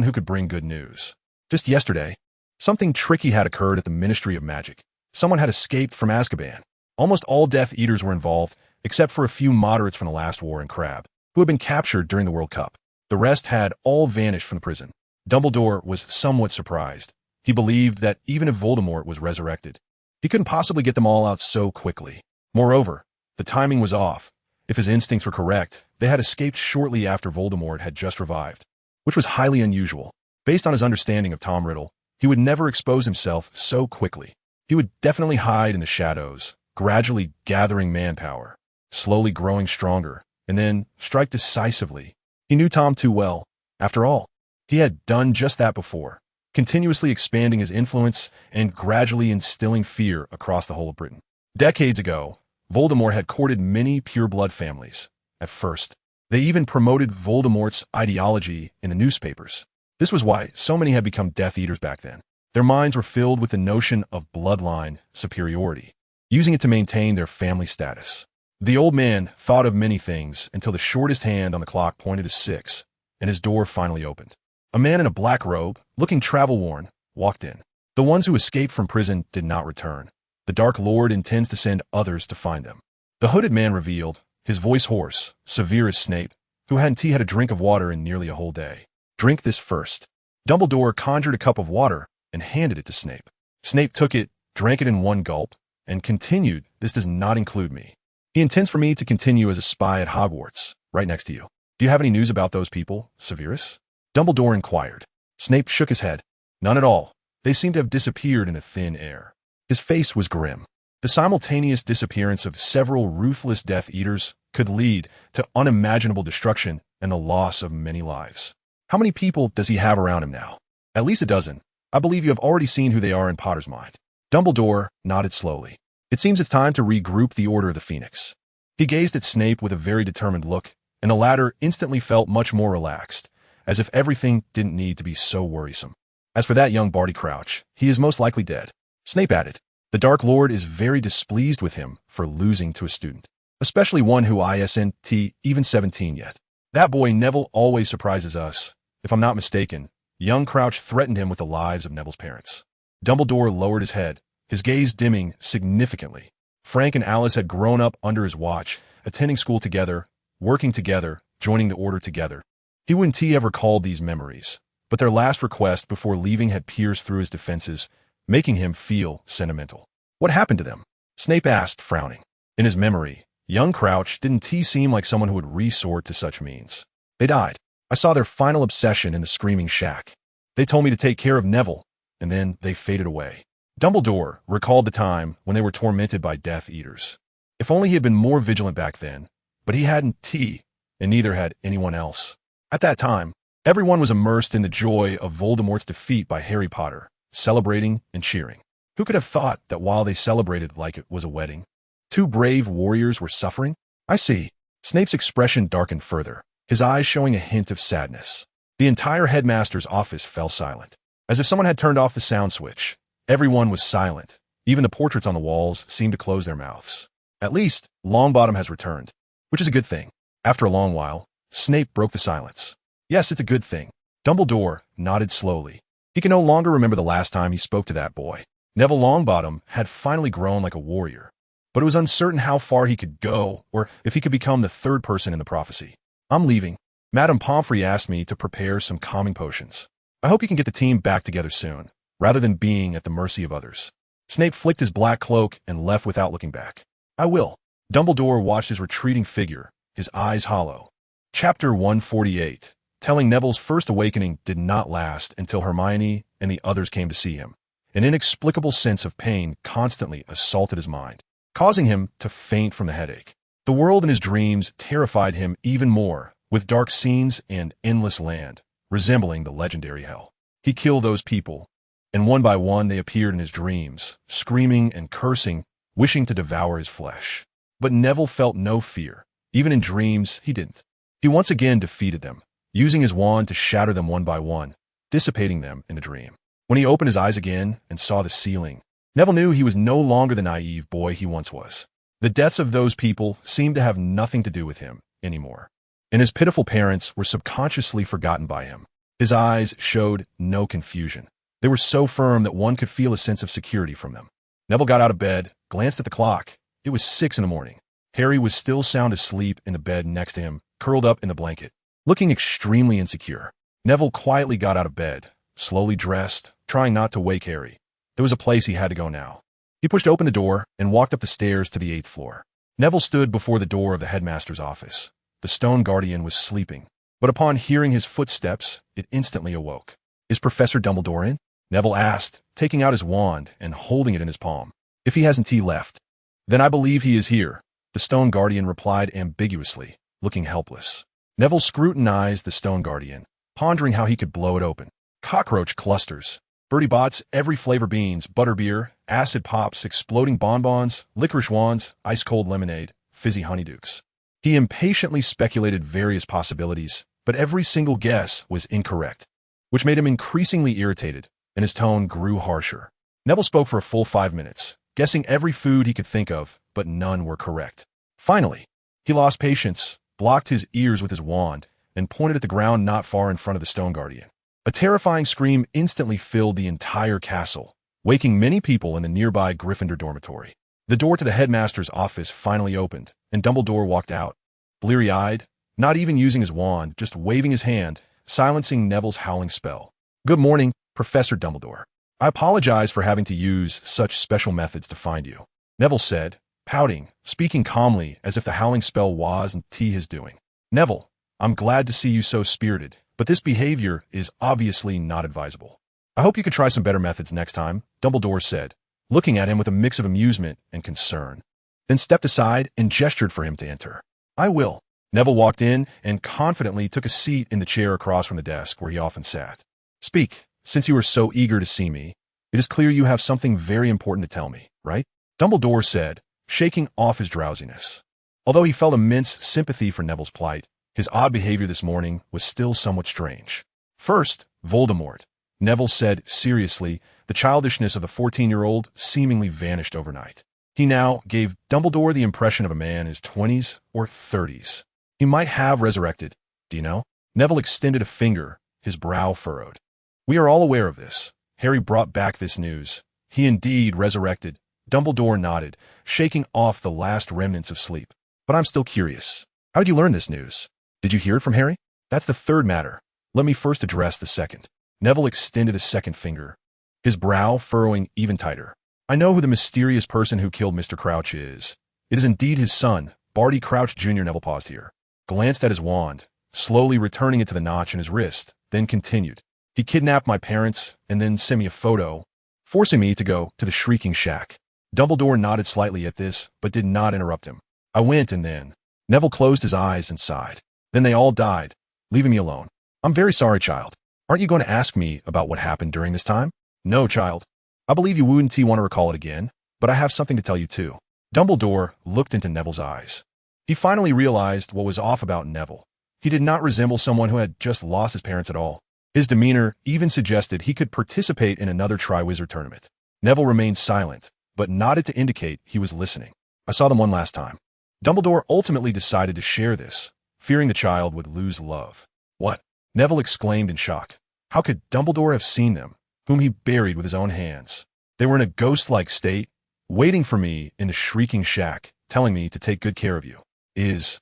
who could bring good news. Just yesterday, something tricky had occurred at the Ministry of Magic. Someone had escaped from Azkaban. Almost all Death Eaters were involved, except for a few moderates from the last war in Crab, who had been captured during the World Cup. The rest had all vanished from the prison. Dumbledore was somewhat surprised. He believed that even if Voldemort was resurrected, he couldn't possibly get them all out so quickly. Moreover, the timing was off. If his instincts were correct, they had escaped shortly after Voldemort had just revived, which was highly unusual. Based on his understanding of Tom Riddle, he would never expose himself so quickly. He would definitely hide in the shadows, gradually gathering manpower, slowly growing stronger, and then strike decisively. He knew Tom too well. After all, he had done just that before, continuously expanding his influence and gradually instilling fear across the whole of Britain. Decades ago, Voldemort had courted many pureblood families. At first, they even promoted Voldemort's ideology in the newspapers. This was why so many had become Death Eaters back then. Their minds were filled with the notion of bloodline superiority, using it to maintain their family status. The old man thought of many things until the shortest hand on the clock pointed to 6, and his door finally opened. A man in a black robe, looking travel-worn, walked in. The ones who escaped from prison did not return. The Dark Lord intends to send others to find them. The hooded man revealed, his voice hoarse, severe as Snape, who hadn't had a drink of water in nearly a whole day. "Drink this first." Dumbledore conjured a cup of water and handed it to Snape. Snape took it, drank it in one gulp, and continued, "This does not include me. He intends for me to continue as a spy at Hogwarts, right next to you. Do you have any news about those people, Severus?" Dumbledore inquired. Snape shook his head. "None at all. They seem to have disappeared into thin air." His face was grim. The simultaneous disappearance of several ruthless Death Eaters could lead to unimaginable destruction and the loss of many lives. How many people does he have around him now? At least a dozen. I believe you have already seen who they are in Potter's mind. Dumbledore nodded slowly. It seems it's time to regroup the Order of the Phoenix. He gazed at Snape with a very determined look, and the latter instantly felt much more relaxed, as if everything didn't need to be so worrisome. As for that young Barty Crouch, he is most likely dead. Snape added, the Dark Lord is very displeased with him for losing to a student, especially one who isn't even 17 yet. That boy Neville always surprises us. If I'm not mistaken, young Crouch threatened him with the lives of Neville's parents. Dumbledore lowered his head, his gaze dimming significantly. Frank and Alice had grown up under his watch, attending school together, working together, joining the Order together. He wouldn't ever recall these memories, but their last request before leaving had pierced through his defenses, making him feel sentimental. What happened to them? Snape asked, frowning. In his memory, young Crouch didn't seem like someone who would resort to such means. They died. I saw their final obsession in the Screaming Shack. They told me to take care of Neville, and then they faded away. Dumbledore recalled the time when they were tormented by Death Eaters. If only he had been more vigilant back then, but he hadn't, and neither had anyone else. At that time, everyone was immersed in the joy of Voldemort's defeat by Harry Potter, celebrating and cheering. Who could have thought that while they celebrated like it was a wedding, two brave warriors were suffering? I see. Snape's expression darkened further, his eyes showing a hint of sadness. The entire headmaster's office fell silent. As if someone had turned off the sound switch, everyone was silent. Even the portraits on the walls seemed to close their mouths. At least, Longbottom has returned, which is a good thing. After a long while, Snape broke the silence. Yes, it's a good thing. Dumbledore nodded slowly. He could no longer remember the last time he spoke to that boy. Neville Longbottom had finally grown like a warrior, but it was uncertain how far he could go or if he could become the third person in the prophecy. I'm leaving. Madame Pomfrey asked me to prepare some calming potions. I hope you can get the team back together soon, rather than being at the mercy of others. Snape flicked his black cloak and left without looking back. I will. Dumbledore watched his retreating figure, his eyes hollow. Chapter 148. Telling Neville's first awakening did not last until Hermione and the others came to see him. An inexplicable sense of pain constantly assaulted his mind, causing him to faint from the headache. The world in his dreams terrified him even more, with dark scenes and endless land, resembling the legendary hell. He killed those people, and one by one they appeared in his dreams, screaming and cursing, wishing to devour his flesh. But Neville felt no fear. Even in dreams, he didn't. He once again defeated them, using his wand to shatter them one by one, dissipating them in the dream. When he opened his eyes again and saw the ceiling, Neville knew he was no longer the naive boy he once was. The deaths of those people seemed to have nothing to do with him anymore, and his pitiful parents were subconsciously forgotten by him. His eyes showed no confusion. They were so firm that one could feel a sense of security from them. Neville got out of bed, glanced at the clock. It was 6 a.m. Harry was still sound asleep in the bed next to him, curled up in the blanket, looking extremely insecure. Neville quietly got out of bed, slowly dressed, trying not to wake Harry. There was a place he had to go now. He pushed open the door and walked up the stairs to the 8th floor. Neville stood before the door of the headmaster's office. The stone guardian was sleeping, but upon hearing his footsteps, it instantly awoke. Is Professor Dumbledore in? Neville asked, taking out his wand and holding it in his palm. If he hasn't left, then I believe he is here, the stone guardian replied ambiguously, looking helpless. Neville scrutinized the stone guardian, pondering how he could blow it open. Cockroach clusters, Bertie Bott's every flavor beans, butterbeer, acid pops, exploding bonbons, licorice wands, ice-cold lemonade, fizzy honeydukes. He impatiently speculated various possibilities, but every single guess was incorrect, which made him increasingly irritated, and his tone grew harsher. Neville spoke for a full 5 minutes, guessing every food he could think of, but none were correct. Finally, he lost patience, blocked his ears with his wand, and pointed at the ground not far in front of the stone guardian. A terrifying scream instantly filled the entire castle, waking many people in the nearby Gryffindor dormitory. The door to the headmaster's office finally opened, and Dumbledore walked out, bleary-eyed, not even using his wand, just waving his hand, silencing Neville's howling spell. Good morning, Professor Dumbledore. I apologize for having to use such special methods to find you, Neville said, pouting, speaking calmly as if the howling spell wasn't his doing. Neville, I'm glad to see you so spirited, but this behavior is obviously not advisable. I hope you could try some better methods next time, Dumbledore said, looking at him with a mix of amusement and concern, then stepped aside and gestured for him to enter. "I will." Neville walked in and confidently took a seat in the chair across from the desk where he often sat. "Speak, since you are so eager to see me. It is clear you have something very important to tell me, right?" Dumbledore said, shaking off his drowsiness. Although he felt immense sympathy for Neville's plight, his odd behavior this morning was still somewhat strange. "First, Voldemort," Neville said seriously. The childishness of the 14-year-old seemingly vanished overnight. He now gave Dumbledore the impression of a man in his 20s or 30s. "He might have resurrected, do you know?" Neville extended a finger, his brow furrowed. "We are all aware of this. Harry brought back this news. He indeed resurrected." Dumbledore nodded, shaking off the last remnants of sleep. "But I'm still curious. How did you learn this news? Did you hear it from Harry?" "That's the third matter. Let me first address the second." Neville extended a second finger, his brow furrowing even tighter. "I know who the mysterious person who killed Mr. Crouch is. It is indeed his son, Barty Crouch Jr." Neville paused here, glanced at his wand, slowly returning it to the notch in his wrist, then continued. "He kidnapped my parents and then sent me a photo, forcing me to go to the Shrieking Shack." Dumbledore nodded slightly at this, but did not interrupt him. "I went and then—" Neville closed his eyes and sighed. "Then they all died, leaving me alone. I'm very sorry, child. Aren't you going to ask me about what happened during this time?" "No, child. I believe you wouldn't want to recall it again, but I have something to tell you too." Dumbledore looked into Neville's eyes. He finally realized what was off about Neville. He did not resemble someone who had just lost his parents at all. His demeanor even suggested he could participate in another Triwizard tournament. Neville remained silent, but nodded to indicate he was listening. "I saw them one last time." Dumbledore ultimately decided to share this, fearing the child would lose love. "What?" Neville exclaimed in shock. How could Dumbledore have seen them, whom he buried with his own hands? They were in a ghost-like state, waiting for me in the Shrieking Shack, telling me to take good care of you. "Is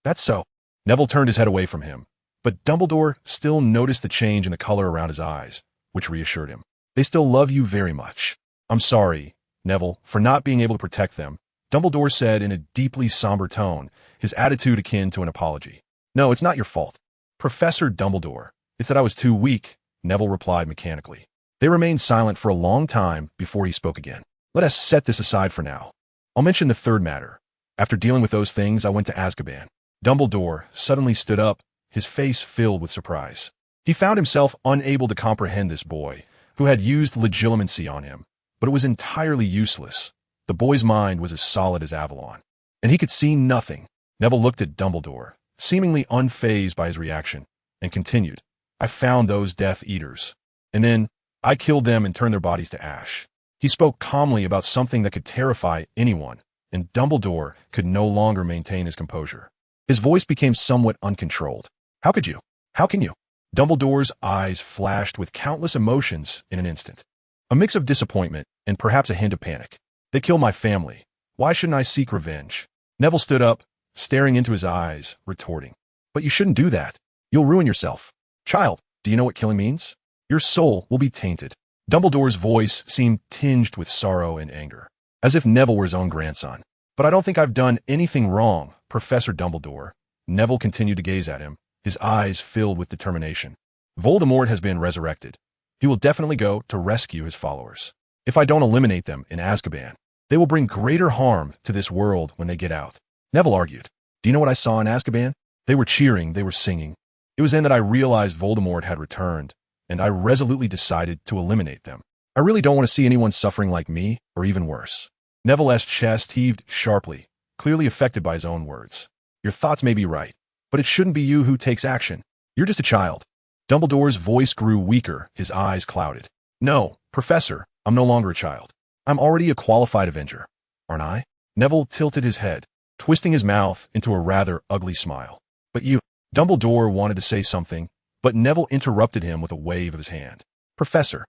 that so?" Neville turned his head away from him, but Dumbledore still noticed the change in the color around his eyes, which reassured him. "They still love you very much." "I'm sorry, Neville, for not being able to protect them," Dumbledore said in a deeply somber tone, his attitude akin to an apology. "No, it's not your fault, Professor Dumbledore. It's that I was too weak," Neville replied mechanically. They remained silent for a long time before he spoke again. "Let us set this aside for now. I'll mention the third matter. After dealing with those things, I went to Azkaban." Dumbledore suddenly stood up, his face filled with surprise. He found himself unable to comprehend this boy, who had used legilimency on him, but it was entirely useless. The boy's mind was as solid as Avalon, and he could see nothing. Neville looked at Dumbledore, seemingly unfazed by his reaction, and continued, "I found those Death Eaters, and then I killed them and turned their bodies to ash." He spoke calmly about something that could terrify anyone, and Dumbledore could no longer maintain his composure. His voice became somewhat uncontrolled. "How could you? How can you?" Dumbledore's eyes flashed with countless emotions in an instant. A mix of disappointment and perhaps a hint of panic. "They killed my family. Why shouldn't I seek revenge?" Neville stood up, staring into his eyes, retorting. "But you shouldn't do that. You'll ruin yourself. Child, do you know what killing means? Your soul will be tainted." Dumbledore's voice seemed tinged with sorrow and anger, as if Neville were his own grandson. "But I don't think I've done anything wrong, Professor Dumbledore." Neville continued to gaze at him, his eyes filled with determination. "Voldemort has been resurrected. He will definitely go to rescue his followers. If I don't eliminate them in Azkaban, they will bring greater harm to this world when they get out." Neville argued. "Do you know what I saw in Azkaban? They were cheering, they were singing. It was then that I realized Voldemort had returned, and I resolutely decided to eliminate them. I really don't want to see anyone suffering like me, or even worse." Neville's chest heaved sharply, clearly affected by his own words. "Your thoughts may be right, but it shouldn't be you who takes action. You're just a child." Dumbledore's voice grew weaker, his eyes clouded. "No, Professor, I'm no longer a child. I'm already a qualified Avenger, aren't I?" Neville tilted his head, twisting his mouth into a rather ugly smile. "But you—" Dumbledore wanted to say something, but Neville interrupted him with a wave of his hand. "Professor,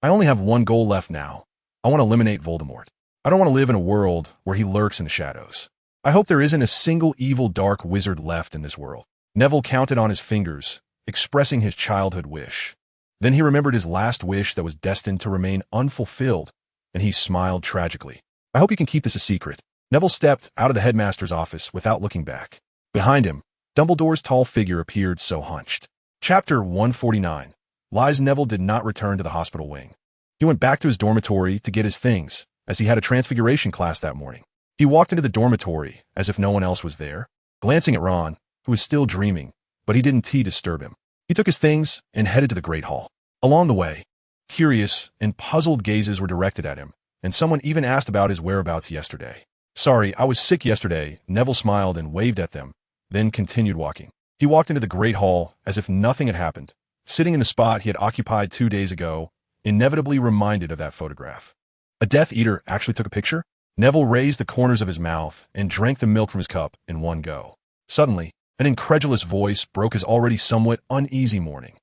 I only have one goal left now. I want to eliminate Voldemort. I don't want to live in a world where he lurks in the shadows. I hope there isn't a single evil dark wizard left in this world." Neville counted on his fingers, expressing his childhood wish. Then he remembered his last wish that was destined to remain unfulfilled, and he smiled tragically. "I hope you can keep this a secret." Neville stepped out of the headmaster's office without looking back. Behind him, Dumbledore's tall figure appeared so hunched. Chapter 149. Neville did not return to the hospital wing. He went back to his dormitory to get his things, as he had a transfiguration class that morning. He walked into the dormitory as if no one else was there, glancing at Ron, who was still dreaming, but he didn't disturb him. He took his things and headed to the Great Hall. Along the way, curious and puzzled gazes were directed at him, and someone even asked about his whereabouts yesterday. "Sorry, I was sick yesterday," Neville smiled and waved at them, then continued walking. He walked into the Great Hall as if nothing had happened, sitting in the spot he had occupied 2 days ago, inevitably reminded of that photograph. A Death Eater actually took a picture? Neville raised the corners of his mouth and drank the milk from his cup in one go. Suddenly, an incredulous voice broke his already somewhat uneasy morning.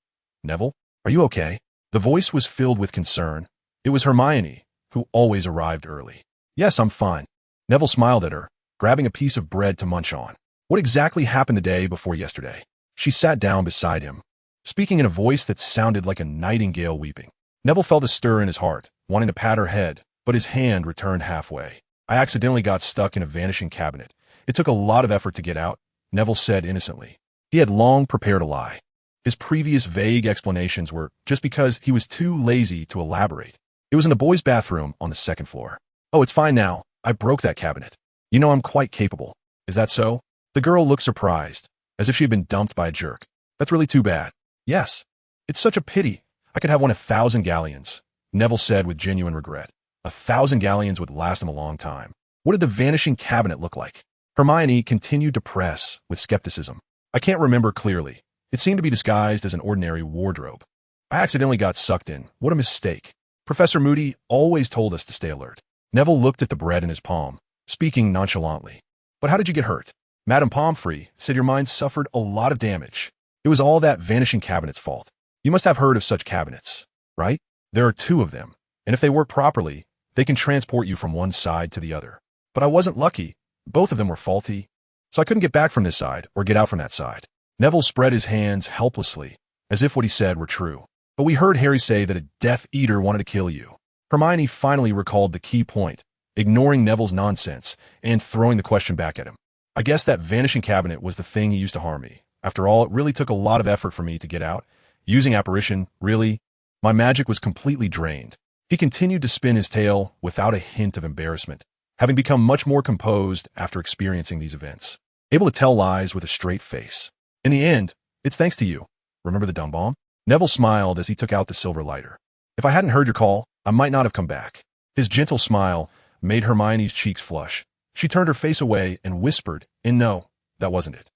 "Neville, are you okay?" The voice was filled with concern. It was Hermione, who always arrived early. "Yes, I'm fine." Neville smiled at her, grabbing a piece of bread to munch on. "What exactly happened the day before yesterday?" She sat down beside him, speaking in a voice that sounded like a nightingale weeping. Neville felt a stir in his heart, wanting to pat her head, but his hand returned halfway. "I accidentally got stuck in a vanishing cabinet. It took a lot of effort to get out," Neville said innocently. He had long prepared a lie. His previous vague explanations were just because he was too lazy to elaborate. It was in the boys' bathroom on the 2nd floor. "Oh, it's fine now. I broke that cabinet. You know I'm quite capable." "Is that so?" The girl looked surprised, as if she had been dumped by a jerk. "That's really too bad." "Yes. It's such a pity. I could have won 1,000 galleons," Neville said with genuine regret. 1,000 galleons would last him a long time. What did the vanishing cabinet look like? Hermione continued to press with skepticism. "I can't remember clearly. It seemed to be disguised as an ordinary wardrobe. I accidentally got sucked in. What a mistake. Professor Moody always told us to stay alert." Neville looked at the bread in his palm, speaking nonchalantly. "But how did you get hurt?" "Madame Pomfrey said your mind suffered a lot of damage. It was all that vanishing cabinet's fault. You must have heard of such cabinets, right? There are 2 of them, and if they work properly, they can transport you from one side to the other. But I wasn't lucky. Both of them were faulty, so I couldn't get back from this side or get out from that side." Neville spread his hands helplessly, as if what he said were true. "But we heard Harry say that a Death Eater wanted to kill you." Hermione finally recalled the key point, ignoring Neville's nonsense and throwing the question back at him. "I guess that vanishing cabinet was the thing he used to harm me. After all, it really took a lot of effort for me to get out. Using apparition, really, my magic was completely drained." He continued to spin his tale without a hint of embarrassment, having become much more composed after experiencing these events, able to tell lies with a straight face. "In the end, it's thanks to you. Remember the dumb bomb?" Neville smiled as he took out the silver lighter. "If I hadn't heard your call, I might not have come back." His gentle smile made Hermione's cheeks flush. She turned her face away and whispered, "And no, that wasn't it."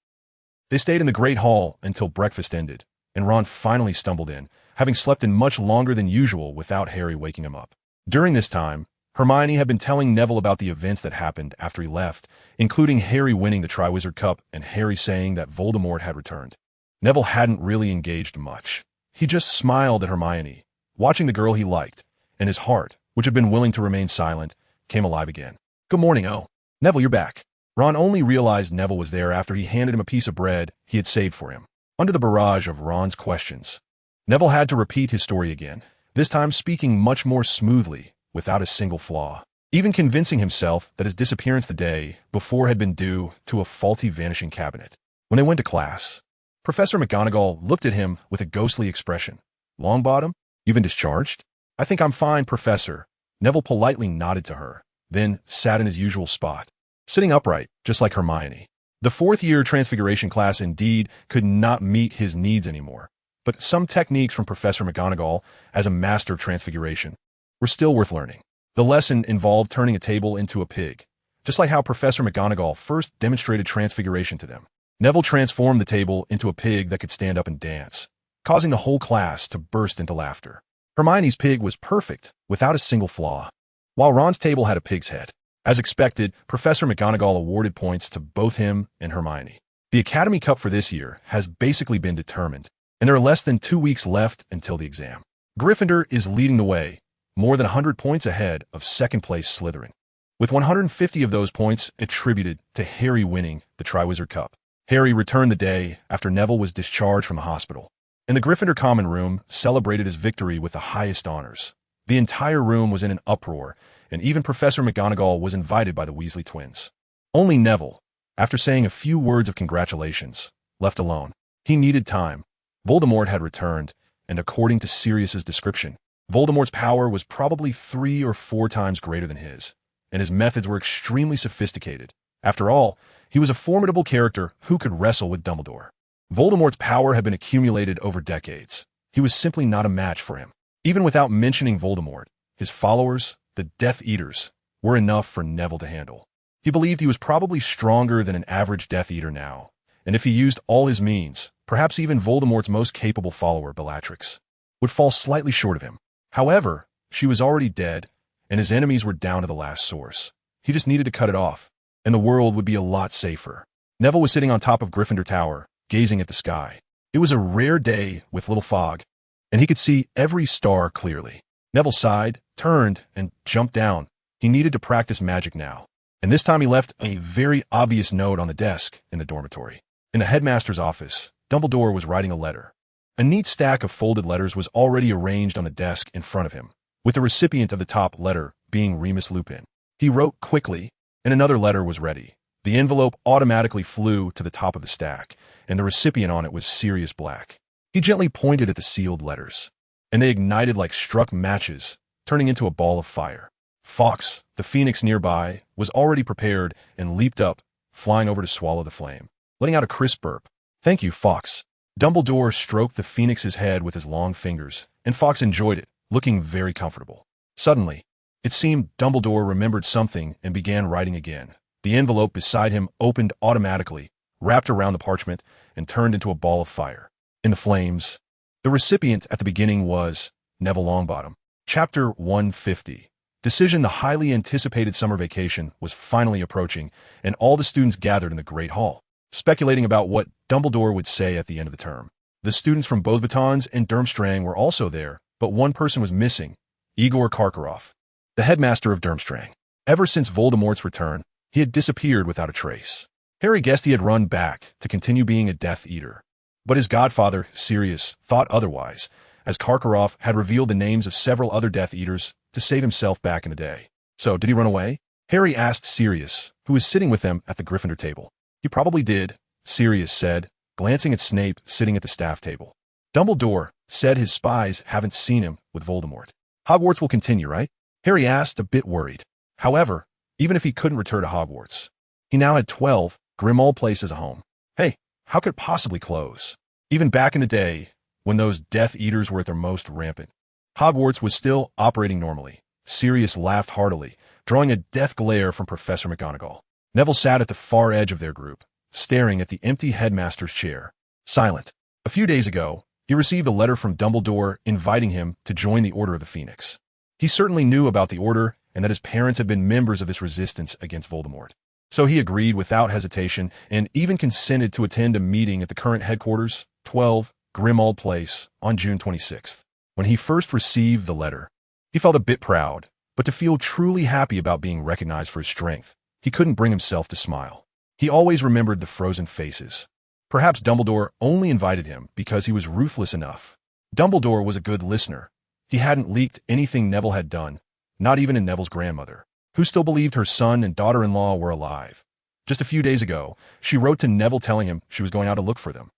They stayed in the Great Hall until breakfast ended, and Ron finally stumbled in, having slept in much longer than usual without Harry waking him up. During this time, Hermione had been telling Neville about the events that happened after he left, including Harry winning the Triwizard Cup and Harry saying that Voldemort had returned. Neville hadn't really engaged much. He just smiled at Hermione, watching the girl he liked, and his heart, which had been willing to remain silent, came alive again. "Good morning, oh. Neville, you're back." Ron only realized Neville was there after he handed him a piece of bread he had saved for him. Under the barrage of Ron's questions, Neville had to repeat his story again, this time speaking much more smoothly, without a single flaw, even convincing himself that his disappearance the day before had been due to a faulty vanishing cabinet. When they went to class, Professor McGonagall looked at him with a ghostly expression. "Longbottom, you've been discharged?" "I think I'm fine, Professor." Neville politely nodded to her, then sat in his usual spot, sitting upright, just like Hermione. The 4th-year Transfiguration class indeed could not meet his needs anymore, but some techniques from Professor McGonagall, as a master of Transfiguration, were still worth learning. The lesson involved turning a table into a pig, just like how Professor McGonagall first demonstrated Transfiguration to them. Neville transformed the table into a pig that could stand up and dance, causing the whole class to burst into laughter. Hermione's pig was perfect, without a single flaw, while Ron's table had a pig's head. As expected, Professor McGonagall awarded points to both him and Hermione. The Academy Cup for this year has basically been determined, and there are less than 2 weeks left until the exam. Gryffindor is leading the way, more than 100 points ahead of second-place Slytherin, with 150 of those points attributed to Harry winning the Triwizard Cup. Harry returned the day after Neville was discharged from the hospital, and the Gryffindor Common Room celebrated his victory with the highest honors. The entire room was in an uproar, and even Professor McGonagall was invited by the Weasley twins. Only Neville, after saying a few words of congratulations, left alone. He needed time. Voldemort had returned, and according to Sirius's description, Voldemort's power was probably 3 or 4 times greater than his, and his methods were extremely sophisticated. After all, he was a formidable character who could wrestle with Dumbledore. Voldemort's power had been accumulated over decades. He was simply not a match for him. Even without mentioning Voldemort, his followers, the Death Eaters, were enough for Neville to handle. He believed he was probably stronger than an average Death Eater now, and if he used all his means, perhaps even Voldemort's most capable follower, Bellatrix, would fall slightly short of him. However, she was already dead, and his enemies were down to the last source. He just needed to cut it off, and the world would be a lot safer. Neville was sitting on top of Gryffindor Tower, gazing at the sky. It was a rare day with little fog, and he could see every star clearly. Neville sighed, turned, and jumped down. He needed to practice magic now, and this time he left a very obvious note on the desk in the dormitory. In the headmaster's office, Dumbledore was writing a letter. A neat stack of folded letters was already arranged on the desk in front of him, with the recipient of the top letter being Remus Lupin. He wrote quickly, and another letter was ready. The envelope automatically flew to the top of the stack, and the recipient on it was Sirius Black. He gently pointed at the sealed letters, and they ignited like struck matches, turning into a ball of fire. Fawkes, the phoenix nearby, was already prepared and leaped up, flying over to swallow the flame, letting out a crisp burp. "Thank you, Fawkes." Dumbledore stroked the phoenix's head with his long fingers, and Fawkes enjoyed it, looking very comfortable. Suddenly, it seemed Dumbledore remembered something and began writing again. The envelope beside him opened automatically, wrapped around the parchment, and turned into a ball of fire. In the flames, the recipient at the beginning was Neville Longbottom. Chapter 150. Decision. The highly anticipated summer vacation was finally approaching, and all the students gathered in the Great Hall, speculating about what Dumbledore would say at the end of the term. The students from Beauxbatons and Durmstrang were also there, but one person was missing, Igor Karkaroff, the headmaster of Durmstrang. Ever since Voldemort's return, he had disappeared without a trace. Harry guessed he had run back to continue being a Death Eater. But his godfather, Sirius, thought otherwise, as Karkaroff had revealed the names of several other Death Eaters to save himself back in the day. So, did he run away? Harry asked Sirius, who was sitting with them at the Gryffindor table. "He probably did," Sirius said, glancing at Snape sitting at the staff table. "Dumbledore said his spies haven't seen him with Voldemort." "Hogwarts will continue, right?" Harry asked, a bit worried. However, even if he couldn't return to Hogwarts, he now had 12 Grimmauld Place as a home. Hey, how could it possibly close? Even back in the day, when those Death Eaters were at their most rampant, Hogwarts was still operating normally. Sirius laughed heartily, drawing a death glare from Professor McGonagall. Neville sat at the far edge of their group, staring at the empty headmaster's chair, silent. A few days ago, he received a letter from Dumbledore inviting him to join the Order of the Phoenix. He certainly knew about the Order and that his parents had been members of this resistance against Voldemort. So he agreed without hesitation and even consented to attend a meeting at the current headquarters, 12 Grimmauld Place, on June 26th. When he first received the letter, he felt a bit proud, but to feel truly happy about being recognized for his strength, he couldn't bring himself to smile. He always remembered the frozen faces. Perhaps Dumbledore only invited him because he was ruthless enough. Dumbledore was a good listener. He hadn't leaked anything Neville had done, not even to Neville's grandmother, who still believed her son and daughter-in-law were alive. Just a few days ago, she wrote to Neville telling him she was going out to look for them.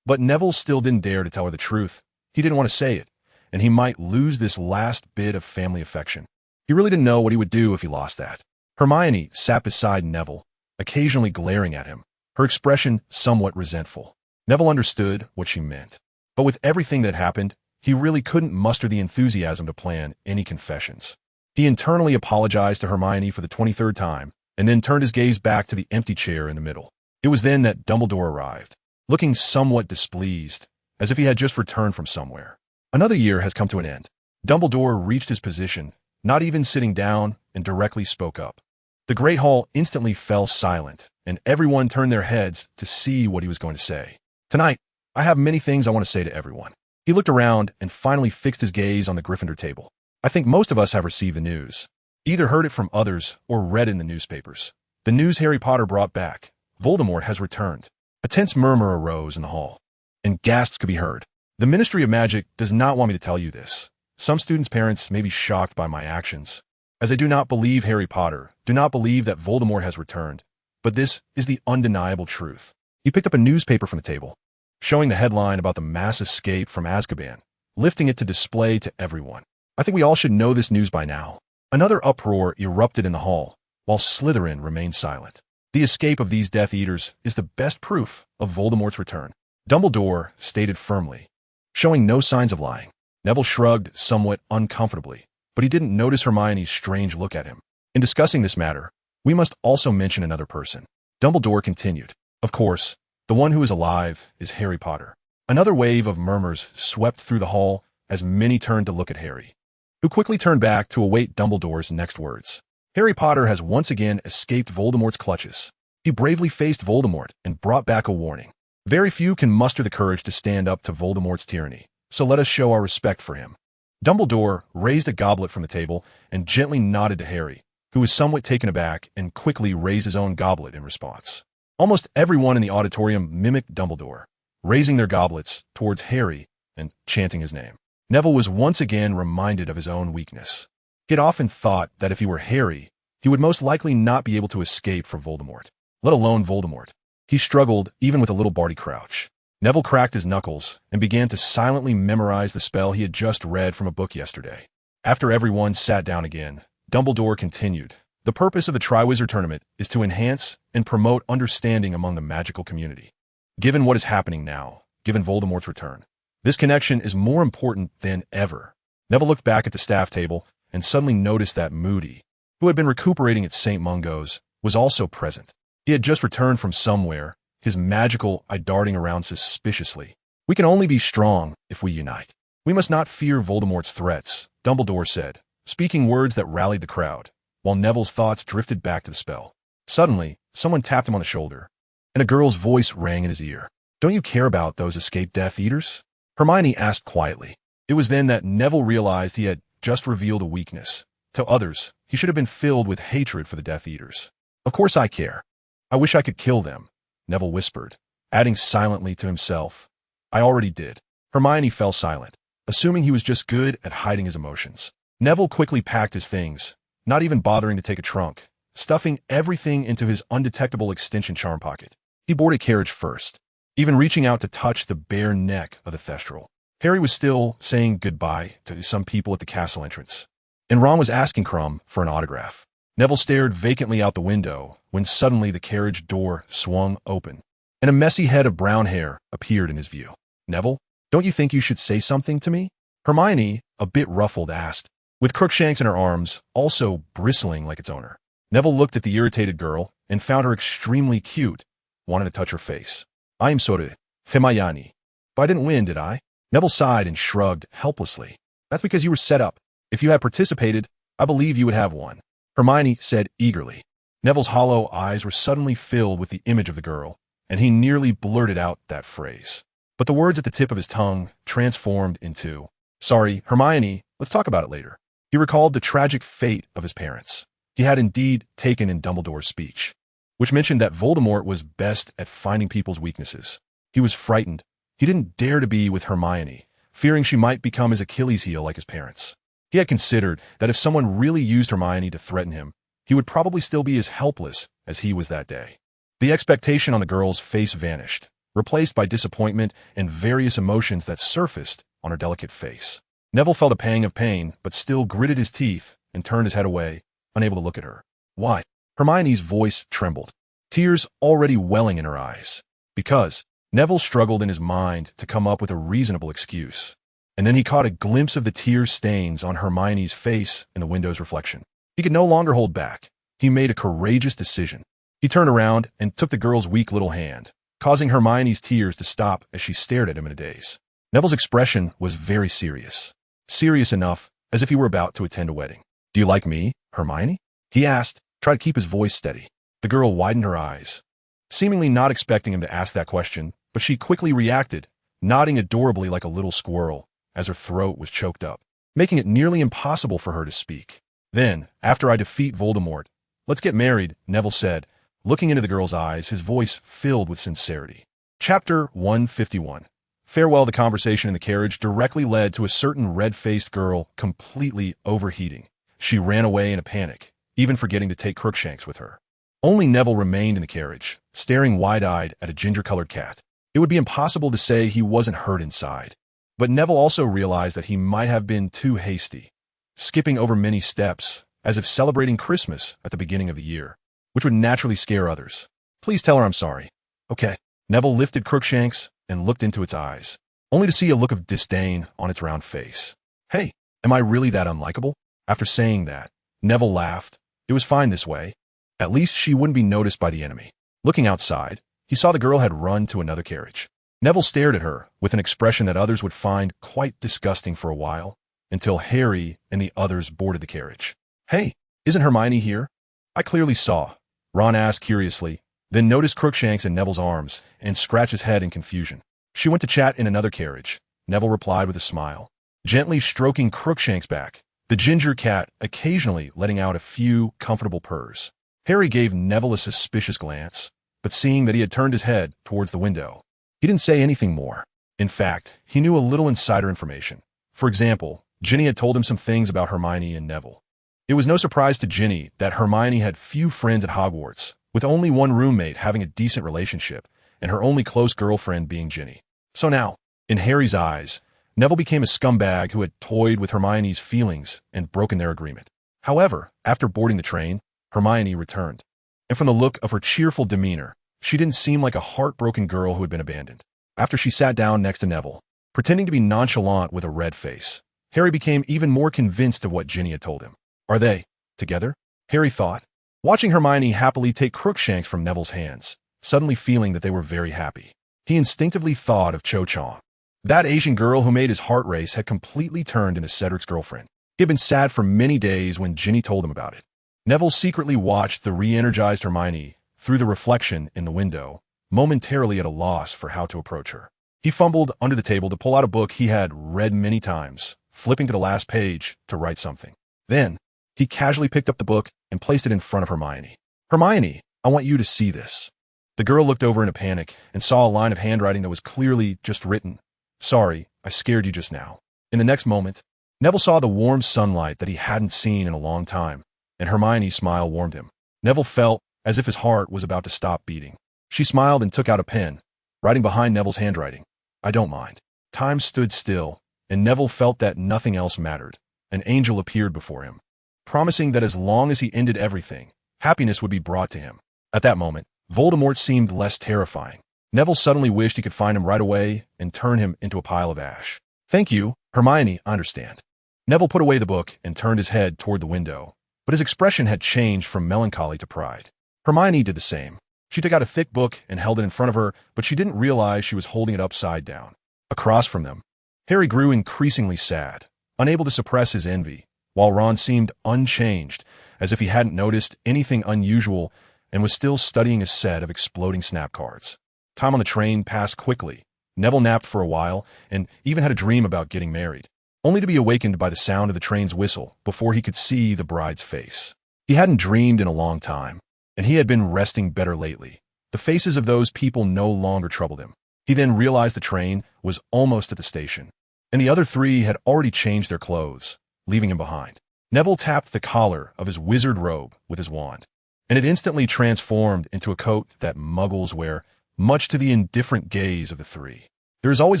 But Neville still didn't dare to tell her the truth. He didn't want to say it, and he might lose this last bit of family affection. He really didn't know what he would do if he lost that. Hermione sat beside Neville, occasionally glaring at him, her expression somewhat resentful. Neville understood what she meant. But with everything that happened, he really couldn't muster the enthusiasm to plan any confessions. He internally apologized to Hermione for the 23rd time, and then turned his gaze back to the empty chair in the middle. It was then that Dumbledore arrived, looking somewhat displeased, as if he had just returned from somewhere. Another year has come to an end. Dumbledore reached his position, not even sitting down, and directly spoke up. The Great Hall instantly fell silent, and everyone turned their heads to see what he was going to say. "Tonight, I have many things I want to say to everyone." He looked around and finally fixed his gaze on the Gryffindor table. "I think most of us have received the news, either heard it from others or read it in the newspapers. The news Harry Potter brought back. Voldemort has returned." A tense murmur arose in the hall, and gasps could be heard. "The Ministry of Magic does not want me to tell you this. Some students' parents may be shocked by my actions, as they do not believe Harry Potter, do not believe that Voldemort has returned. But this is the undeniable truth." He picked up a newspaper from the table, showing the headline about the mass escape from Azkaban, lifting it to display to everyone. I think we all should know this news by now." Another uproar erupted in the hall, while Slytherin remained silent. The escape of these Death Eaters is the best proof of Voldemort's return, Dumbledore stated firmly, showing no signs of lying. Neville shrugged somewhat uncomfortably, but he didn't notice Hermione's strange look at him. In discussing this matter, we must also mention another person. Dumbledore continued. Of course, the one who is alive is Harry Potter. Another wave of murmurs swept through the hall as many turned to look at Harry, who quickly turned back to await Dumbledore's next words. Harry Potter has once again escaped Voldemort's clutches. He bravely faced Voldemort and brought back a warning. Very few can muster the courage to stand up to Voldemort's tyranny, so let us show our respect for him. Dumbledore raised a goblet from the table and gently nodded to Harry, who was somewhat taken aback and quickly raised his own goblet in response. Almost everyone in the auditorium mimicked Dumbledore, raising their goblets towards Harry and chanting his name. Neville was once again reminded of his own weakness. He had often thought that if he were Harry, he would most likely not be able to escape from Voldemort, let alone Voldemort. He struggled even with a little Barty Crouch. Neville cracked his knuckles and began to silently memorize the spell he had just read from a book yesterday. After everyone sat down again, Dumbledore continued. The purpose of the Triwizard Tournament is to enhance and promote understanding among the magical community. Given what is happening now, given Voldemort's return, this connection is more important than ever. Neville looked back at the staff table and suddenly noticed that Moody, who had been recuperating at St. Mungo's, was also present. He had just returned from somewhere, his magical eye darting around suspiciously. We can only be strong if we unite. We must not fear Voldemort's threats, Dumbledore said, speaking words that rallied the crowd, while Neville's thoughts drifted back to the spell. Suddenly, someone tapped him on the shoulder, and a girl's voice rang in his ear. "Don't you care about those escaped Death Eaters?" Hermione asked quietly. It was then that Neville realized he had just revealed a weakness. To others, he should have been filled with hatred for the Death Eaters. "Of course I care. I wish I could kill them," Neville whispered, adding silently to himself, "I already did." Hermione fell silent, assuming he was just good at hiding his emotions. Neville quickly packed his things, not even bothering to take a trunk, stuffing everything into his undetectable extension charm pocket. He boarded a carriage first, even reaching out to touch the bare neck of the Thestral. Harry was still saying goodbye to some people at the castle entrance, and Ron was asking Crumb for an autograph. Neville stared vacantly out the window when suddenly the carriage door swung open, and a messy head of brown hair appeared in his view. "Neville, don't you think you should say something to me?" Hermione, a bit ruffled, asked, with Crookshanks in her arms, also bristling like its owner. Neville looked at the irritated girl and found her extremely cute, wanted to touch her face. "I am sorry, Hermione. But I didn't win, did I?" Neville sighed and shrugged helplessly. "That's because you were set up. If you had participated, I believe you would have won," Hermione said eagerly. Neville's hollow eyes were suddenly filled with the image of the girl, and he nearly blurted out that phrase. But the words at the tip of his tongue transformed into, "Sorry, Hermione, let's talk about it later." He recalled the tragic fate of his parents. He had indeed taken in Dumbledore's speech, which mentioned that Voldemort was best at finding people's weaknesses. He was frightened. He didn't dare to be with Hermione, fearing she might become his Achilles heel like his parents. He had considered that if someone really used Hermione to threaten him, he would probably still be as helpless as he was that day. The expectation on the girl's face vanished, replaced by disappointment and various emotions that surfaced on her delicate face. Neville felt a pang of pain, but still gritted his teeth and turned his head away, unable to look at her. "Why?" Hermione's voice trembled, tears already welling in her eyes. "Because." Neville struggled in his mind to come up with a reasonable excuse, and then he caught a glimpse of the tear stains on Hermione's face in the window's reflection. He could no longer hold back. He made a courageous decision. He turned around and took the girl's weak little hand, causing Hermione's tears to stop as she stared at him in a daze. Neville's expression was very serious. Serious enough as if he were about to attend a wedding. "Do you like me, Hermione?" he asked, trying to keep his voice steady. The girl widened her eyes, seemingly not expecting him to ask that question, but she quickly reacted, nodding adorably like a little squirrel as her throat was choked up, making it nearly impossible for her to speak. "Then, after I defeat Voldemort, let's get married," Neville said, looking into the girl's eyes, his voice filled with sincerity. Chapter 151. Farewell. The conversation in the carriage directly led to a certain red-faced girl completely overheating. She ran away in a panic, even forgetting to take Crookshanks with her. Only Neville remained in the carriage, staring wide-eyed at a ginger-colored cat. It would be impossible to say he wasn't hurt inside, but Neville also realized that he might have been too hasty. skipping over many steps, as if celebrating Christmas at the beginning of the year, which would naturally scare others. Please tell her I'm sorry. Okay. Neville lifted Crookshanks and looked into its eyes, only to see a look of disdain on its round face. Hey, am I really that unlikable? After saying that, Neville laughed. It was fine this way. At least she wouldn't be noticed by the enemy. Looking outside, he saw the girl had run to another carriage. Neville stared at her with an expression that others would find quite disgusting for a while, until Harry and the others boarded the carriage. Hey, isn't Hermione here? I clearly saw, Ron asked curiously, then noticed Crookshanks in Neville's arms and scratched his head in confusion. She went to chat in another carriage, Neville replied with a smile, gently stroking Crookshanks' back, the ginger cat occasionally letting out a few comfortable purrs. Harry gave Neville a suspicious glance, but seeing that he had turned his head towards the window, he didn't say anything more. In fact, he knew a little insider information. For example, Ginny had told him some things about Hermione and Neville. It was no surprise to Ginny that Hermione had few friends at Hogwarts, with only one roommate having a decent relationship, and her only close girlfriend being Ginny. So now, in Harry's eyes, Neville became a scumbag who had toyed with Hermione's feelings and broken their agreement. However, after boarding the train, Hermione returned. And from the look of her cheerful demeanor, she didn't seem like a heartbroken girl who had been abandoned. After she sat down next to Neville, pretending to be nonchalant with a red face, Harry became even more convinced of what Ginny had told him. Are they together? Harry thought, watching Hermione happily take Crookshanks from Neville's hands, suddenly feeling that they were very happy. He instinctively thought of Cho Chang. That Asian girl who made his heart race had completely turned into Cedric's girlfriend. He had been sad for many days when Ginny told him about it. Neville secretly watched the re-energized Hermione through the reflection in the window, momentarily at a loss for how to approach her. He fumbled under the table to pull out a book he had read many times, flipping to the last page to write something. Then, he casually picked up the book and placed it in front of Hermione. Hermione, I want you to see this. The girl looked over in a panic and saw a line of handwriting that was clearly just written, Sorry, I scared you just now. In the next moment, Neville saw the warm sunlight that he hadn't seen in a long time, and Hermione's smile warmed him. Neville felt as if his heart was about to stop beating. She smiled and took out a pen, writing behind Neville's handwriting. I don't mind. Time stood still, and Neville felt that nothing else mattered. An angel appeared before him, promising that as long as he ended everything, happiness would be brought to him. At that moment, Voldemort seemed less terrifying. Neville suddenly wished he could find him right away and turn him into a pile of ash. Thank you, Hermione, I understand. Neville put away the book and turned his head toward the window, but his expression had changed from melancholy to pride. Hermione did the same. She took out a thick book and held it in front of her, but she didn't realize she was holding it upside down. Across from them, Harry grew increasingly sad, unable to suppress his envy, while Ron seemed unchanged, as if he hadn't noticed anything unusual and was still studying a set of exploding snap cards. Time on the train passed quickly. Neville napped for a while and even had a dream about getting married, only to be awakened by the sound of the train's whistle before he could see the bride's face. He hadn't dreamed in a long time, and he had been resting better lately. The faces of those people no longer troubled him. He then realized the train was almost at the station, and the other three had already changed their clothes, leaving him behind. Neville tapped the collar of his wizard robe with his wand, and it instantly transformed into a coat that muggles wear, much to the indifferent gaze of the three. There is always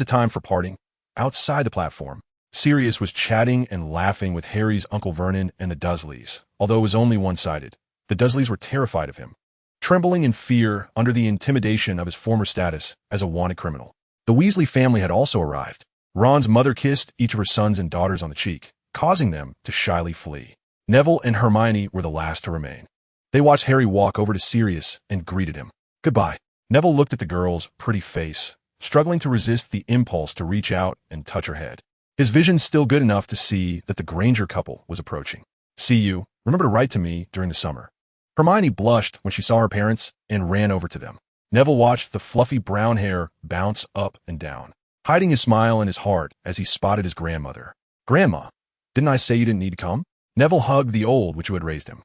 a time for parting. Outside the platform, Sirius was chatting and laughing with Harry's Uncle Vernon and the Dursleys, although it was only one-sided. The Dursleys were terrified of him, trembling in fear under the intimidation of his former status as a wanted criminal. The Weasley family had also arrived. Ron's mother kissed each of her sons and daughters on the cheek, causing them to shyly flee. Neville and Hermione were the last to remain. They watched Harry walk over to Sirius and greeted him. Goodbye. Neville looked at the girl's pretty face, struggling to resist the impulse to reach out and touch her head. His vision still good enough to see that the Granger couple was approaching. See you. Remember to write to me during the summer. Hermione blushed when she saw her parents and ran over to them. Neville watched the fluffy brown hair bounce up and down, hiding his smile in his heart as he spotted his grandmother. Grandma, didn't I say you didn't need to come? Neville hugged the old witch who had raised him.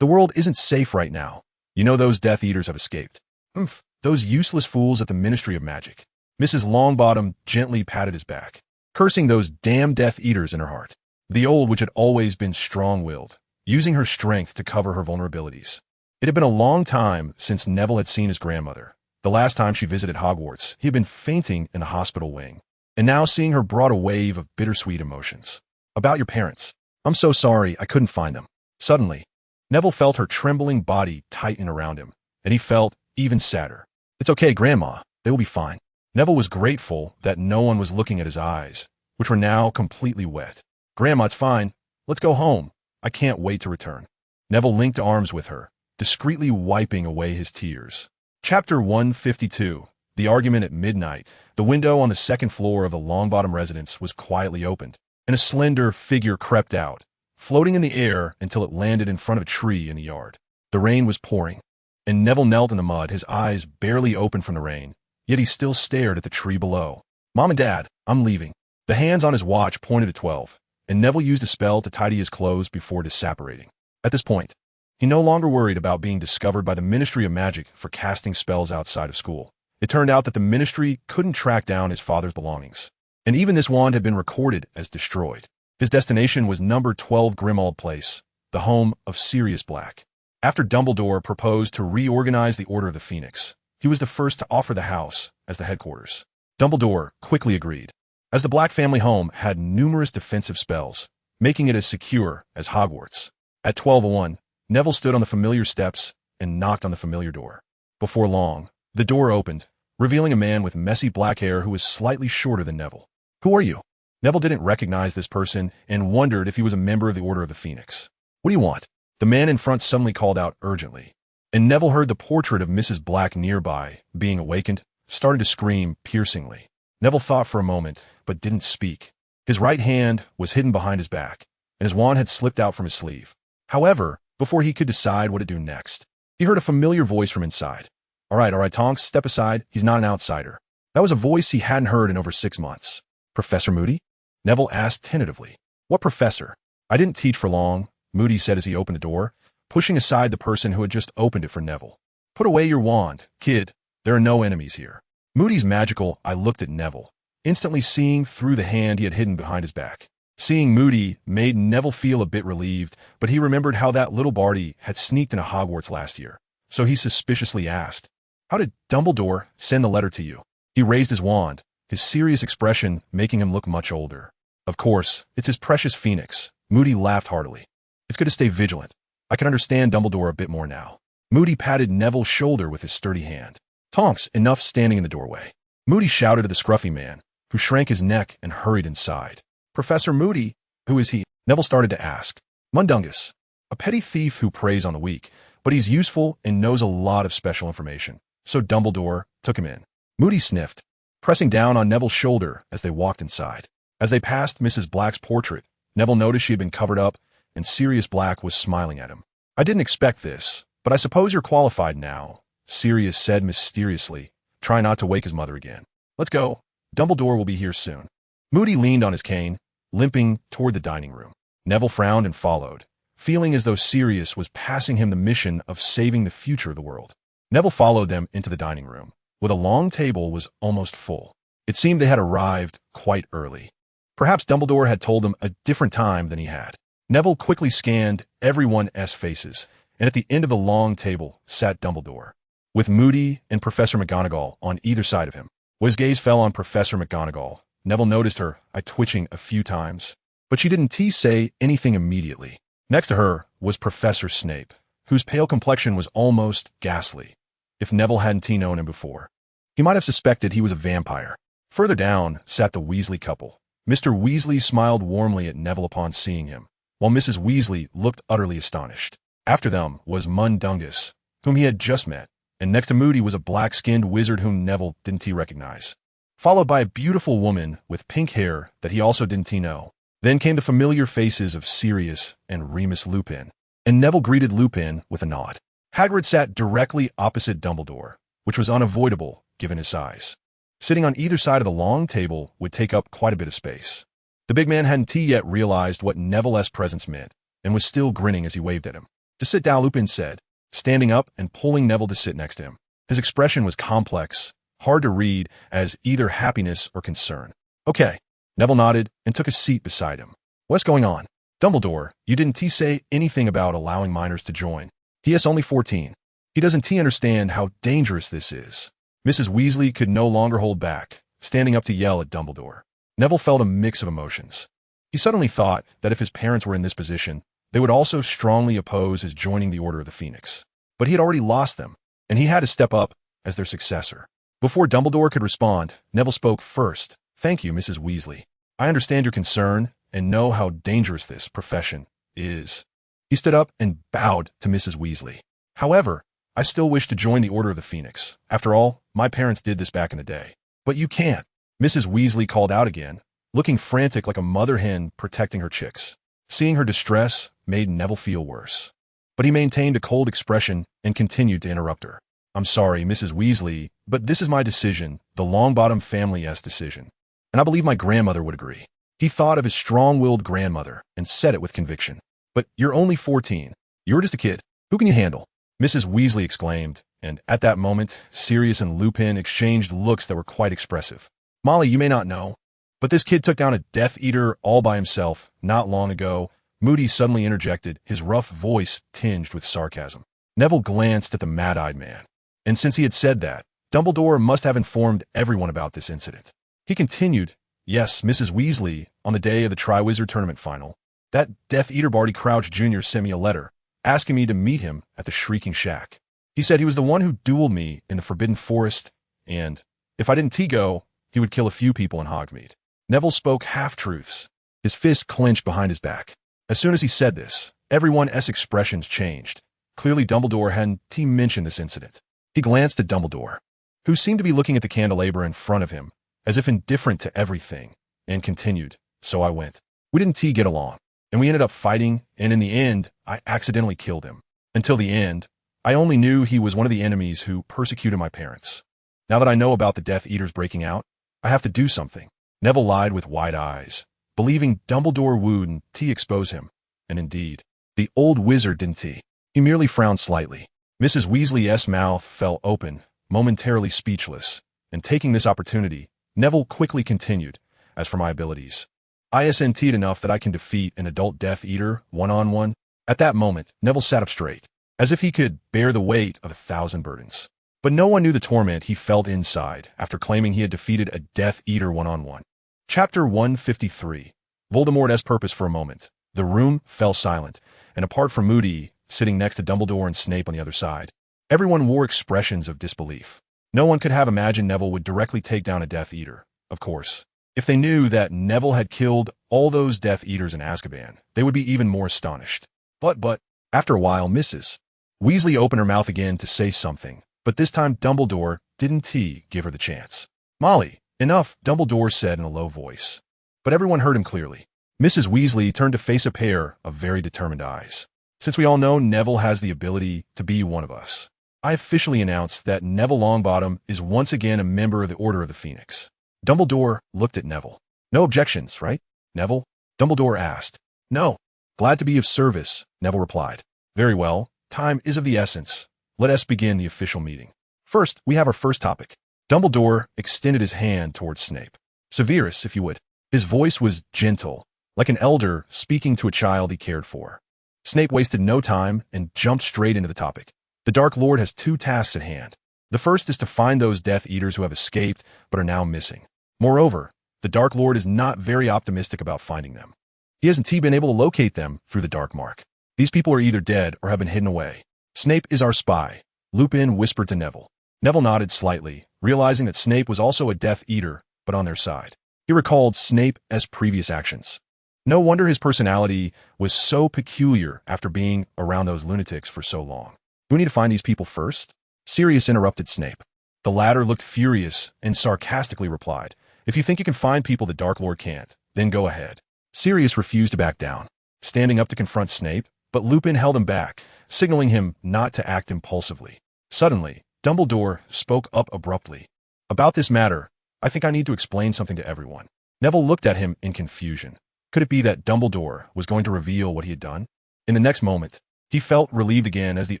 The world isn't safe right now. You know those Death Eaters have escaped. Oomph. Those useless fools at the Ministry of Magic. Mrs. Longbottom gently patted his back, cursing those damn Death Eaters in her heart. The old witch had always been strong-willed, using her strength to cover her vulnerabilities. It had been a long time since Neville had seen his grandmother. The last time she visited Hogwarts, he had been fainting in the hospital wing, and now seeing her brought a wave of bittersweet emotions. About your parents. I'm so sorry, I couldn't find them. Suddenly, Neville felt her trembling body tighten around him, and he felt even sadder. It's okay, Grandma. They will be fine. Neville was grateful that no one was looking at his eyes, which were now completely wet. Grandma, it's fine. Let's go home. I can't wait to return. Neville linked arms with her, discreetly wiping away his tears. Chapter 152. The argument at midnight. The window on the second floor of the Longbottom residence was quietly opened, and a slender figure crept out, floating in the air until it landed in front of a tree in the yard. The rain was pouring, and Neville knelt in the mud, his eyes barely open from the rain, yet he still stared at the tree below. Mom and Dad, I'm leaving. The hands on his watch pointed at 12, and Neville used a spell to tidy his clothes before disapparating. At this point, he no longer worried about being discovered by the Ministry of Magic for casting spells outside of school. It turned out that the Ministry couldn't track down his father's belongings, and even this wand had been recorded as destroyed. His destination was number 12 Grimmauld Place, the home of Sirius Black. After Dumbledore proposed to reorganize the Order of the Phoenix, he was the first to offer the house as the headquarters. Dumbledore quickly agreed, as the Black family home had numerous defensive spells, making it as secure as Hogwarts. At 12:01, Neville stood on the familiar steps and knocked on the familiar door. Before long, the door opened, revealing a man with messy black hair who was slightly shorter than Neville. Who are you? Neville didn't recognize this person and wondered if he was a member of the Order of the Phoenix. What do you want? The man in front suddenly called out urgently, and Neville heard the portrait of Mrs. Black nearby, being awakened, started to scream piercingly. Neville thought for a moment, but didn't speak. His right hand was hidden behind his back, and his wand had slipped out from his sleeve. However, before he could decide what to do next, he heard a familiar voice from inside. All right, Tonks, step aside. He's not an outsider. That was a voice he hadn't heard in over 6 months. Professor Moody? Neville asked tentatively. What professor? I didn't teach for long, Moody said as he opened the door, pushing aside the person who had just opened it for Neville. Put away your wand, kid. There are no enemies here. Moody's magical. I looked at Neville, instantly seeing through the hand he had hidden behind his back. Seeing Moody made Neville feel a bit relieved, but he remembered how that little Barty had sneaked into Hogwarts last year. So he suspiciously asked, how did Dumbledore send the letter to you? He raised his wand, his serious expression making him look much older. Of course, it's his precious Phoenix. Moody laughed heartily. It's good to stay vigilant. I can understand Dumbledore a bit more now. Moody patted Neville's shoulder with his sturdy hand. Tonks, enough standing in the doorway. Moody shouted to the scruffy man, who shrank his neck and hurried inside. Professor Moody, who is he? Neville started to ask. Mundungus, a petty thief who preys on the weak, but he's useful and knows a lot of special information. So Dumbledore took him in. Moody sniffed, pressing down on Neville's shoulder as they walked inside. As they passed Mrs. Black's portrait, Neville noticed she had been covered up, and Sirius Black was smiling at him. I didn't expect this, but I suppose you're qualified now, Sirius said mysteriously, trying not to wake his mother again. Let's go. Dumbledore will be here soon. Moody leaned on his cane, limping toward the dining room. Neville frowned and followed, feeling as though Sirius was passing him the mission of saving the future of the world. Neville followed them into the dining room, where the long table was almost full. It seemed they had arrived quite early. Perhaps Dumbledore had told them a different time than he had. Neville quickly scanned everyone's faces, and at the end of the long table sat Dumbledore, with Moody and Professor McGonagall on either side of him. When his gaze fell on Professor McGonagall, Neville noticed her twitching a few times, but she didn't say anything immediately. Next to her was Professor Snape, whose pale complexion was almost ghastly. If Neville hadn't known him before, he might have suspected he was a vampire. Further down sat the Weasley couple. Mr. Weasley smiled warmly at Neville upon seeing him, while Mrs. Weasley looked utterly astonished. After them was Mundungus, whom he had just met, and next to Moody was a black-skinned wizard whom Neville didn't recognize, followed by a beautiful woman with pink hair that he also didn't know. Then came the familiar faces of Sirius and Remus Lupin, and Neville greeted Lupin with a nod. Hagrid sat directly opposite Dumbledore, which was unavoidable given his size. Sitting on either side of the long table would take up quite a bit of space. The big man hadn't yet realized what Neville's presence meant, and was still grinning as he waved at him. To sit down, Lupin said, standing up and pulling Neville to sit next to him. His expression was complex, hard to read as either happiness or concern. Okay. Neville nodded and took a seat beside him. What's going on? Dumbledore, you didn't say anything about allowing minors to join. He is only 14. He doesn't understand how dangerous this is. Mrs. Weasley could no longer hold back, standing up to yell at Dumbledore. Neville felt a mix of emotions. He suddenly thought that if his parents were in this position, they would also strongly oppose his joining the Order of the Phoenix. But he had already lost them, and he had to step up as their successor. Before Dumbledore could respond, Neville spoke first. "Thank you, Mrs. Weasley. I understand your concern and know how dangerous this profession is." He stood up and bowed to Mrs. Weasley. "However, I still wish to join the Order of the Phoenix. After all, my parents did this back in the day." "But you can't," Mrs. Weasley called out again, looking frantic like a mother hen protecting her chicks. Seeing her distress made Neville feel worse. But he maintained a cold expression and continued to interrupt her. "I'm sorry, Mrs. Weasley, but this is my decision, the Longbottom family's decision. And I believe my grandmother would agree." He thought of his strong-willed grandmother and said it with conviction. "But you're only 14. You're just a kid. Who can you handle?" Mrs. Weasley exclaimed, and at that moment, Sirius and Lupin exchanged looks that were quite expressive. "Molly, you may not know, but this kid took down a Death Eater all by himself not long ago," Moody suddenly interjected, his rough voice tinged with sarcasm. Neville glanced at the mad-eyed man, and since he had said that, Dumbledore must have informed everyone about this incident. He continued, "Yes, Mrs. Weasley, on the day of the Triwizard Tournament final, that Death Eater Barty Crouch Jr. sent me a letter asking me to meet him at the Shrieking Shack. He said he was the one who dueled me in the Forbidden Forest, and if I didn't T-go, he would kill a few people in Hogsmeade." Neville spoke half-truths, his fist clenched behind his back. As soon as he said this, everyone's expressions changed. Clearly Dumbledore hadn't mentioned this incident. He glanced at Dumbledore, who seemed to be looking at the candelabra in front of him, as if indifferent to everything, and continued, "So I went. We didn't get along, and we ended up fighting, and in the end, I accidentally killed him. Until the end, I only knew he was one of the enemies who persecuted my parents. Now that I know about the Death Eaters breaking out, I have to do something." Neville lied with wide eyes, believing Dumbledore would expose him. And indeed, the old wizard didn't. He merely frowned slightly. Mrs. Weasley's mouth fell open, momentarily speechless, and taking this opportunity, Neville quickly continued, "As for my abilities, I isn't enough that I can defeat an adult Death Eater one-on-one." At that moment, Neville sat up straight, as if he could bear the weight of 1,000 burdens. But no one knew the torment he felt inside after claiming he had defeated a Death Eater one-on-one. Chapter 153. Voldemort's purpose. For a moment, the room fell silent, and apart from Moody, sitting next to Dumbledore and Snape on the other side, everyone wore expressions of disbelief. No one could have imagined Neville would directly take down a Death Eater, of course. If they knew that Neville had killed all those Death Eaters in Azkaban, they would be even more astonished. But, after a while, Mrs. Weasley opened her mouth again to say something, but this time Dumbledore didn't give her the chance. "Molly, enough," Dumbledore said in a low voice. But everyone heard him clearly. Mrs. Weasley turned to face a pair of very determined eyes. "Since we all know Neville has the ability to be one of us, I officially announce that Neville Longbottom is once again a member of the Order of the Phoenix." Dumbledore looked at Neville. "No objections, right, Neville?" Dumbledore asked. "No. Glad to be of service," Neville replied. "Very well. Time is of the essence. Let us begin the official meeting. First, we have our first topic." Dumbledore extended his hand towards Snape. "Severus, if you would." His voice was gentle, like an elder speaking to a child he cared for. Snape wasted no time and jumped straight into the topic. "The Dark Lord has 2 tasks at hand. The first is to find those Death Eaters who have escaped but are now missing. Moreover, the Dark Lord is not very optimistic about finding them. He hasn't been able to locate them through the Dark Mark. These people are either dead or have been hidden away. Snape is our spy," Lupin whispered to Neville. Neville nodded slightly, realizing that Snape was also a Death Eater, but on their side. He recalled Snape's previous actions. No wonder his personality was so peculiar after being around those lunatics for so long. "Do we need to find these people first?" Sirius interrupted Snape. The latter looked furious and sarcastically replied, "If you think you can find people the Dark Lord can't, then go ahead." Sirius refused to back down, standing up to confront Snape, but Lupin held him back, signaling him not to act impulsively. Suddenly, Dumbledore spoke up abruptly. "About this matter, I think I need to explain something to everyone." Neville looked at him in confusion. Could it be that Dumbledore was going to reveal what he had done? In the next moment, he felt relieved again as the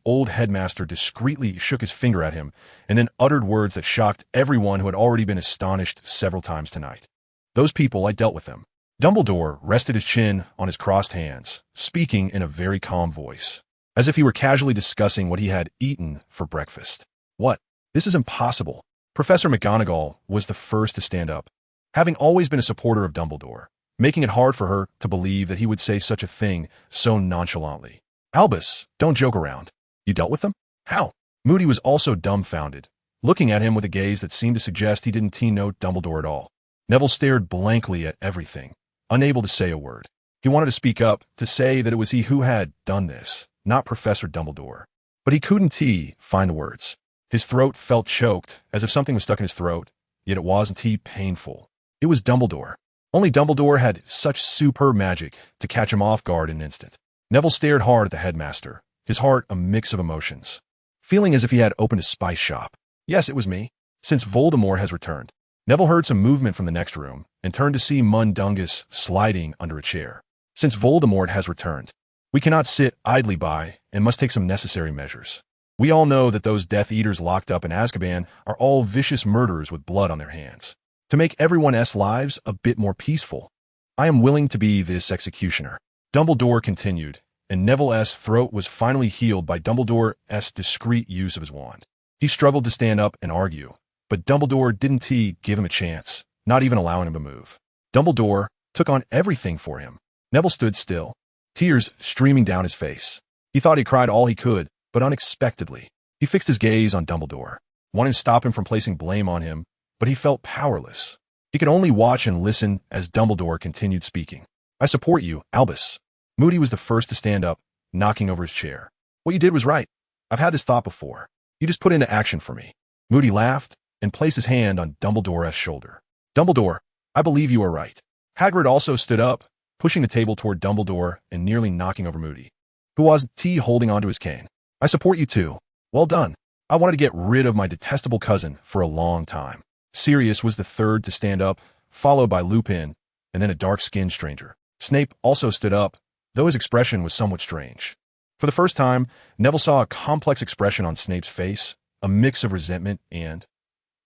old headmaster discreetly shook his finger at him and then uttered words that shocked everyone who had already been astonished several times tonight. "Those people, I dealt with them." Dumbledore rested his chin on his crossed hands, speaking in a very calm voice, as if he were casually discussing what he had eaten for breakfast. "What? This is impossible." Professor McGonagall was the first to stand up. Having always been a supporter of Dumbledore, making it hard for her to believe that he would say such a thing so nonchalantly. Albus, don't joke around. You dealt with them? How? Moody was also dumbfounded, looking at him with a gaze that seemed to suggest he didn't note Dumbledore at all. Neville stared blankly at everything, unable to say a word. He wanted to speak up, to say that it was he who had done this, not Professor Dumbledore. But he couldn't find the words. His throat felt choked, as if something was stuck in his throat, yet it wasn't painful. It was Dumbledore. Only Dumbledore had such superb magic to catch him off guard in an instant. Neville stared hard at the headmaster, his heart a mix of emotions, feeling as if he had opened a spice shop. Yes, it was me. Since Voldemort has returned. Neville heard some movement from the next room and turned to see Mundungus sliding under a chair. Since Voldemort has returned, we cannot sit idly by and must take some necessary measures. We all know that those Death Eaters locked up in Azkaban are all vicious murderers with blood on their hands. To make everyone's lives a bit more peaceful, I am willing to be this executioner. Dumbledore continued, and Neville's throat was finally healed by Dumbledore's discreet use of his wand. He struggled to stand up and argue, but Dumbledore didn't give him a chance, not even allowing him to move. Dumbledore took on everything for him. Neville stood still, tears streaming down his face. He thought he cried all he could, but unexpectedly, he fixed his gaze on Dumbledore, wanting to stop him from placing blame on him, but he felt powerless. He could only watch and listen as Dumbledore continued speaking. I support you, Albus. Moody was the first to stand up, knocking over his chair. What you did was right. I've had this thought before. You just put it into action for me. Moody laughed and placed his hand on Dumbledore's shoulder. Dumbledore, I believe you are right. Hagrid also stood up, pushing the table toward Dumbledore and nearly knocking over Moody, who was holding onto his cane. I support you too. Well done. I wanted to get rid of my detestable cousin for a long time. Sirius was the third to stand up, followed by Lupin, and then a dark-skinned stranger. Snape also stood up, though his expression was somewhat strange. For the first time, Neville saw a complex expression on Snape's face, a mix of resentment and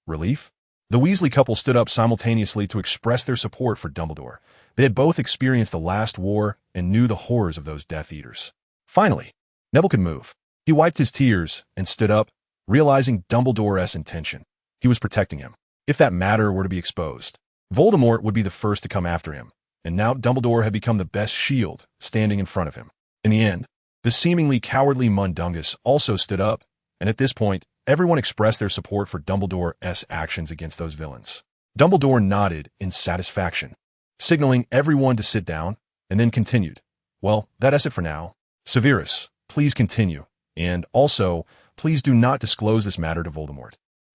relief. The Weasley couple stood up simultaneously to express their support for Dumbledore. They had both experienced the last war and knew the horrors of those Death Eaters. Finally, Neville could move. He wiped his tears and stood up, realizing Dumbledore's intention. He was protecting him. If that matter were to be exposed, Voldemort would be the first to come after him, and now Dumbledore had become the best shield standing in front of him. In the end, the seemingly cowardly Mundungus also stood up, and at this point, everyone expressed their support for Dumbledore's actions against those villains. Dumbledore nodded in satisfaction, signaling everyone to sit down, and then continued. Well, that's it for now. Severus, please continue, and also, please do not disclose this matter to Voldemort,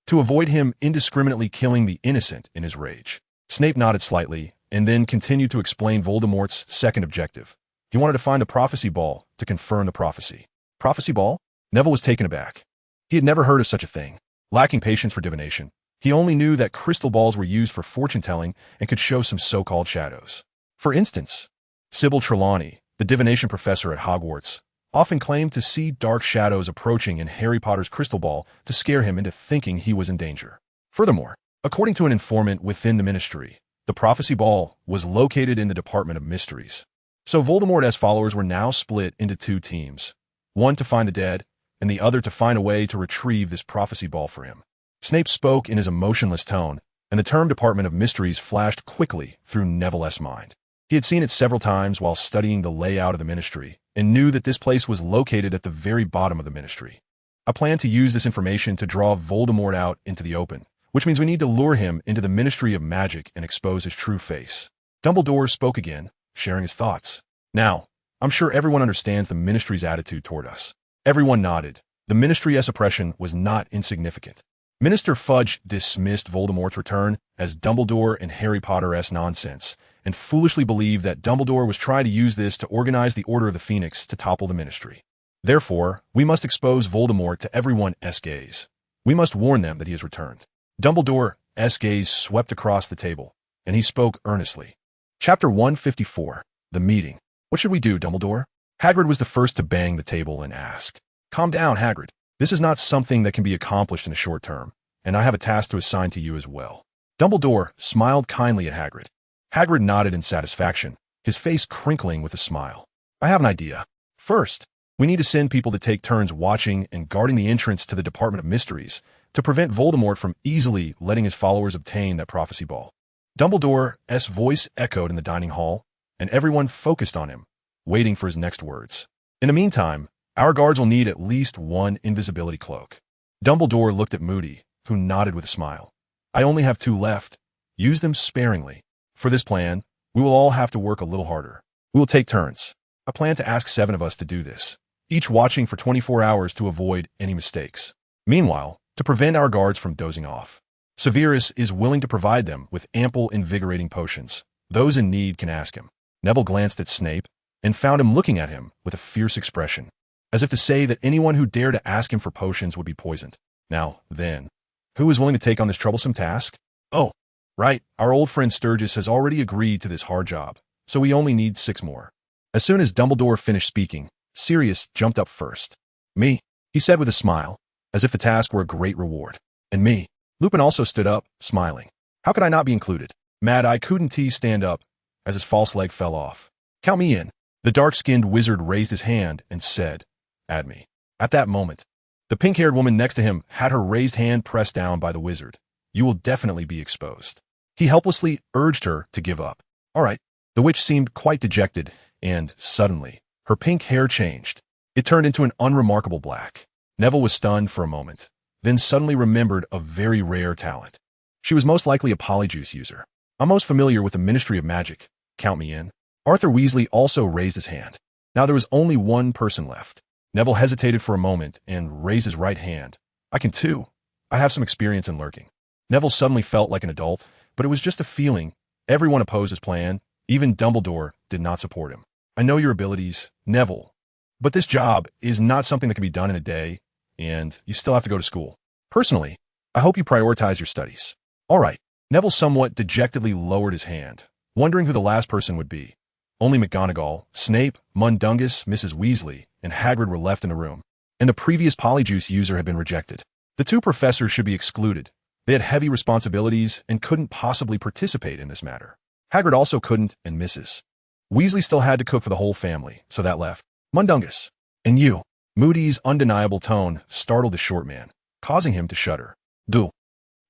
to avoid him indiscriminately killing the innocent in his rage. Snape nodded slightly, and then continued to explain Voldemort's second objective. He wanted to find the prophecy ball to confirm the prophecy. Prophecy ball? Neville was taken aback. He had never heard of such a thing. Lacking patience for divination, he only knew that crystal balls were used for fortune-telling and could show some so-called shadows. For instance, Sybil Trelawney, the divination professor at Hogwarts, often claimed to see dark shadows approaching in Harry Potter's crystal ball to scare him into thinking he was in danger. Furthermore, according to an informant within the Ministry, the prophecy ball was located in the Department of Mysteries. So Voldemort's followers were now split into two teams, one to find the dead, and the other to find a way to retrieve this prophecy ball for him. Snape spoke in his emotionless tone, and the term Department of Mysteries flashed quickly through Neville's mind. He had seen it several times while studying the layout of the Ministry, and knew that this place was located at the very bottom of the Ministry. I plan to use this information to draw Voldemort out into the open, which means we need to lure him into the Ministry of Magic and expose his true face. Dumbledore spoke again, sharing his thoughts. Now, I'm sure everyone understands the Ministry's attitude toward us. Everyone nodded. The Ministry's oppression was not insignificant. Minister Fudge dismissed Voldemort's return as Dumbledore and Harry Potter's nonsense, and foolishly believed that Dumbledore was trying to use this to organize the Order of the Phoenix to topple the Ministry. Therefore, we must expose Voldemort to everyone's gaze. We must warn them that he has returned. Dumbledore's gaze swept across the table, and he spoke earnestly. Chapter 154, The Meeting. What should we do, Dumbledore? Hagrid was the first to bang the table and ask. Calm down, Hagrid. This is not something that can be accomplished in a short term, and I have a task to assign to you as well. Dumbledore smiled kindly at Hagrid. Hagrid nodded in satisfaction, his face crinkling with a smile. I have an idea. First, we need to send people to take turns watching and guarding the entrance to the Department of Mysteries to prevent Voldemort from easily letting his followers obtain that prophecy ball. Dumbledore's voice echoed in the dining hall, and everyone focused on him, waiting for his next words. In the meantime, our guards will need at least one invisibility cloak. Dumbledore looked at Moody, who nodded with a smile. I only have 2 left. Use them sparingly. For this plan, we will all have to work a little harder. We will take turns. I plan to ask 7 of us to do this, each watching for 24 hours to avoid any mistakes. Meanwhile, to prevent our guards from dozing off, Severus is willing to provide them with ample invigorating potions. Those in need can ask him. Neville glanced at Snape and found him looking at him with a fierce expression, as if to say that anyone who dared to ask him for potions would be poisoned. Now, then, who is willing to take on this troublesome task? Oh, right, our old friend Sturgis has already agreed to this hard job, so we only need 6 more. As soon as Dumbledore finished speaking, Sirius jumped up first. Me, he said with a smile, as if the task were a great reward. And me. Lupin also stood up, smiling. How could I not be included? Mad-Eye couldn't stand up, as his false leg fell off. Count me in. The dark-skinned wizard raised his hand and said, Add me. At that moment, the pink-haired woman next to him had her raised hand pressed down by the wizard. You will definitely be exposed. He helplessly urged her to give up. All right. The witch seemed quite dejected, and, suddenly, her pink hair changed. It turned into an unremarkable black. Neville was stunned for a moment, then suddenly remembered a very rare talent. She was most likely a polyjuice user. I'm most familiar with the Ministry of Magic. Count me in. Arthur Weasley also raised his hand. Now there was only one person left. Neville hesitated for a moment and raised his right hand. I can too. I have some experience in lurking. Neville suddenly felt like an adult, but it was just a feeling. Everyone opposed his plan. Even Dumbledore did not support him. I know your abilities, Neville, but this job is not something that can be done in a day, and you still have to go to school. Personally, I hope you prioritize your studies. All right. Neville somewhat dejectedly lowered his hand, wondering who the last person would be. Only McGonagall, Snape, Mundungus, Mrs. Weasley, and Hagrid were left in the room, and the previous polyjuice user had been rejected. The 2 professors should be excluded. They had heavy responsibilities and couldn't possibly participate in this matter. Hagrid also couldn't, and Mrs. Weasley still had to cook for the whole family, so that left Mundungus. And you. Moody's undeniable tone startled the short man, causing him to shudder. Do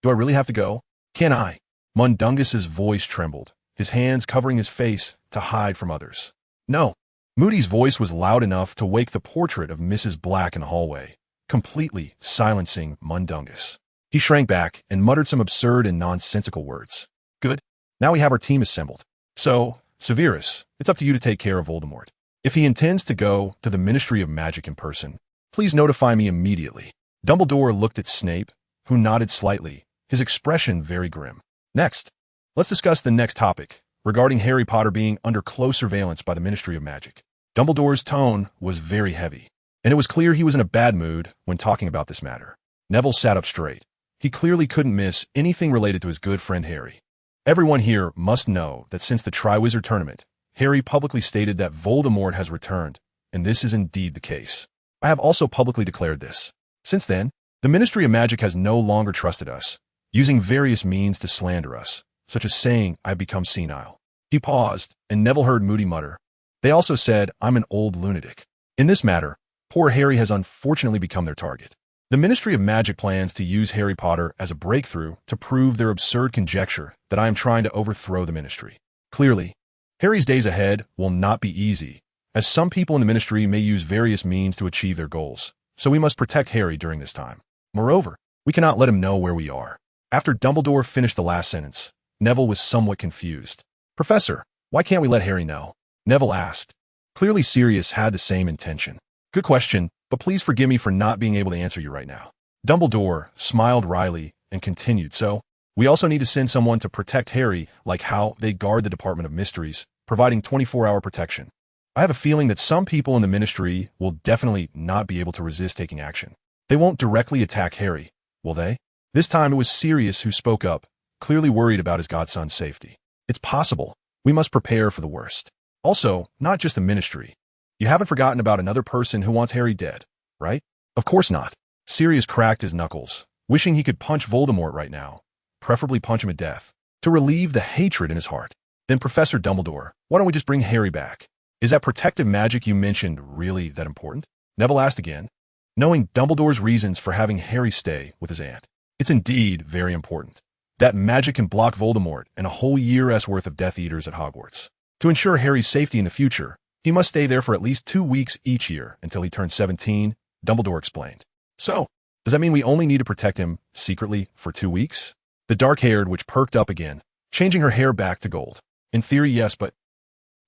I really have to go? Can I? Mundungus's voice trembled, his hands covering his face to hide from others. No. Moody's voice was loud enough to wake the portrait of Mrs. Black in the hallway, completely silencing Mundungus. He shrank back and muttered some absurd and nonsensical words. Good. Now we have our team assembled. So, Severus, it's up to you to take care of Voldemort. If he intends to go to the Ministry of Magic in person, please notify me immediately. Dumbledore looked at Snape, who nodded slightly, his expression very grim. Next, let's discuss the next topic, regarding Harry Potter being under close surveillance by the Ministry of Magic. Dumbledore's tone was very heavy, and it was clear he was in a bad mood when talking about this matter. Neville sat up straight. He clearly couldn't miss anything related to his good friend Harry. Everyone here must know that since the Triwizard Tournament, Harry publicly stated that Voldemort has returned, and this is indeed the case. I have also publicly declared this. Since then, the Ministry of Magic has no longer trusted us, using various means to slander us, such as saying I've become senile. He paused, and Neville heard Moody mutter. They also said I'm an old lunatic. In this matter, poor Harry has unfortunately become their target. The Ministry of Magic plans to use Harry Potter as a breakthrough to prove their absurd conjecture that I am trying to overthrow the Ministry. Clearly, Harry's days ahead will not be easy, as some people in the Ministry may use various means to achieve their goals, so we must protect Harry during this time. Moreover, we cannot let him know where we are. After Dumbledore finished the last sentence, Neville was somewhat confused. Professor, why can't we let Harry know? Neville asked. Clearly Sirius had the same intention. Good question, but please forgive me for not being able to answer you right now. Dumbledore smiled wryly and continued, so, we also need to send someone to protect Harry like how they guard the Department of Mysteries, providing 24-hour protection. I have a feeling that some people in the Ministry will definitely not be able to resist taking action. They won't directly attack Harry, will they? This time it was Sirius who spoke up, clearly worried about his godson's safety. It's possible. We must prepare for the worst. Also, not just the Ministry. You haven't forgotten about another person who wants Harry dead, right? Of course not. Sirius cracked his knuckles, wishing he could punch Voldemort right now, preferably punch him to death, to relieve the hatred in his heart. Then Professor Dumbledore, why don't we just bring Harry back? Is that protective magic you mentioned really that important? Neville asked again, knowing Dumbledore's reasons for having Harry stay with his aunt. It's indeed very important. That magic can block Voldemort and a whole year's worth of Death Eaters at Hogwarts. To ensure Harry's safety in the future, he must stay there for at least 2 weeks each year until he turns 17, Dumbledore explained. So, does that mean we only need to protect him secretly for 2 weeks? The dark-haired witch perked up again, changing her hair back to gold. In theory, yes, but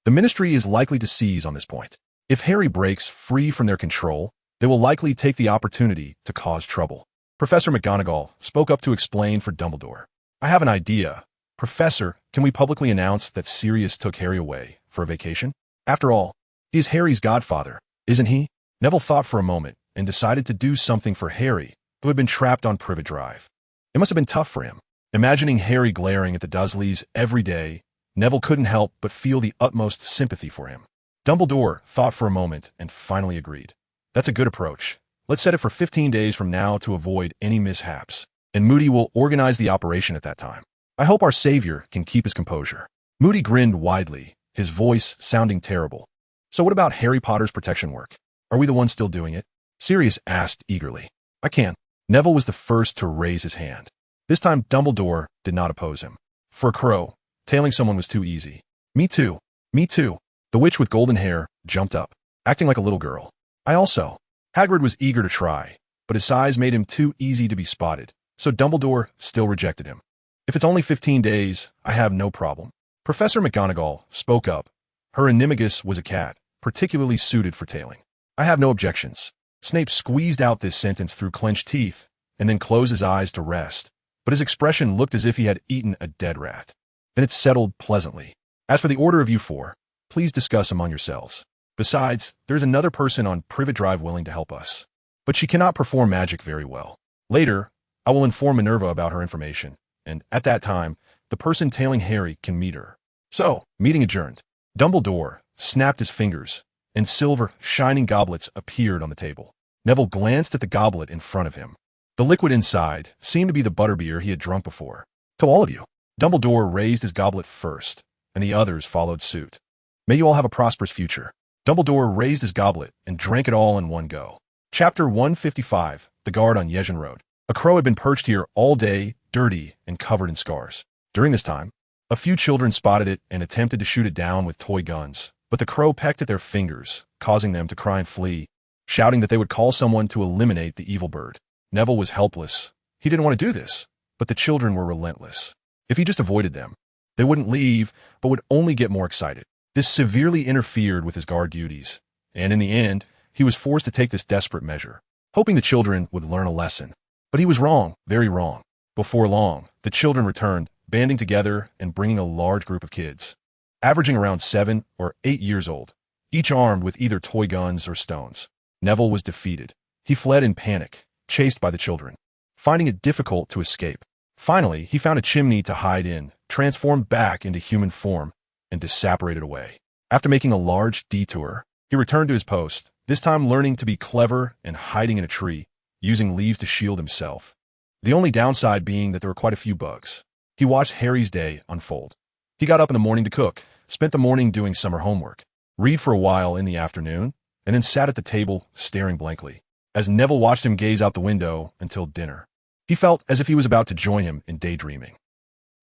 the Ministry is likely to seize on this point. If Harry breaks free from their control, they will likely take the opportunity to cause trouble. Professor McGonagall spoke up to explain for Dumbledore. I have an idea. Professor, can we publicly announce that Sirius took Harry away for a vacation? After all, he is Harry's godfather, isn't he? Neville thought for a moment and decided to do something for Harry, who had been trapped on Privet Drive. It must have been tough for him. Imagining Harry glaring at the Dursleys every day, Neville couldn't help but feel the utmost sympathy for him. Dumbledore thought for a moment and finally agreed. That's a good approach. Let's set it for 15 days from now to avoid any mishaps, and Moody will organize the operation at that time. I hope our savior can keep his composure. Moody grinned widely, his voice sounding terrible. So what about Harry Potter's protection work? Are we the ones still doing it? Sirius asked eagerly. I can. Neville was the first to raise his hand. This time Dumbledore did not oppose him. For a crow, tailing someone was too easy. Me too. Me too. The witch with golden hair jumped up, acting like a little girl. I also. Hagrid was eager to try, but his size made him too easy to be spotted, so Dumbledore still rejected him. If it's only 15 days, I have no problem. Professor McGonagall spoke up. Her animagus was a cat, particularly suited for tailing. I have no objections. Snape squeezed out this sentence through clenched teeth, and then closed his eyes to rest, but his expression looked as if he had eaten a dead rat. Then it settled pleasantly. As for the order of you four, please discuss among yourselves. Besides, there's another person on Privet Drive willing to help us. But she cannot perform magic very well. Later, I will inform Minerva about her information, and at that time, the person tailing Harry can meet her. So, meeting adjourned. Dumbledore snapped his fingers, and silver, shining goblets appeared on the table. Neville glanced at the goblet in front of him. The liquid inside seemed to be the butterbeer he had drunk before. To all of you. Dumbledore raised his goblet first, and the others followed suit. May you all have a prosperous future. Dumbledore raised his goblet and drank it all in one go. Chapter 155, The Guard on Yezhin Road. A crow had been perched here all day, dirty and covered in scars. During this time, a few children spotted it and attempted to shoot it down with toy guns, but the crow pecked at their fingers, causing them to cry and flee, shouting that they would call someone to eliminate the evil bird. Neville was helpless. He didn't want to do this, but the children were relentless. If he just avoided them, they wouldn't leave, but would only get more excited. This severely interfered with his guard duties, and in the end, he was forced to take this desperate measure, hoping the children would learn a lesson. But he was wrong, very wrong. Before long, the children returned, banding together and bringing a large group of kids, averaging around 7 or 8 years old, each armed with either toy guns or stones. Neville was defeated. He fled in panic, chased by the children, finding it difficult to escape. Finally, he found a chimney to hide in, transformed back into human form, and disapparated away. After making a large detour, he returned to his post, this time learning to be clever and hiding in a tree, using leaves to shield himself. The only downside being that there were quite a few bugs. He watched Harry's day unfold. He got up in the morning to cook, spent the morning doing summer homework, read for a while in the afternoon, and then sat at the table staring blankly, as Neville watched him gaze out the window until dinner. He felt as if he was about to join him in daydreaming.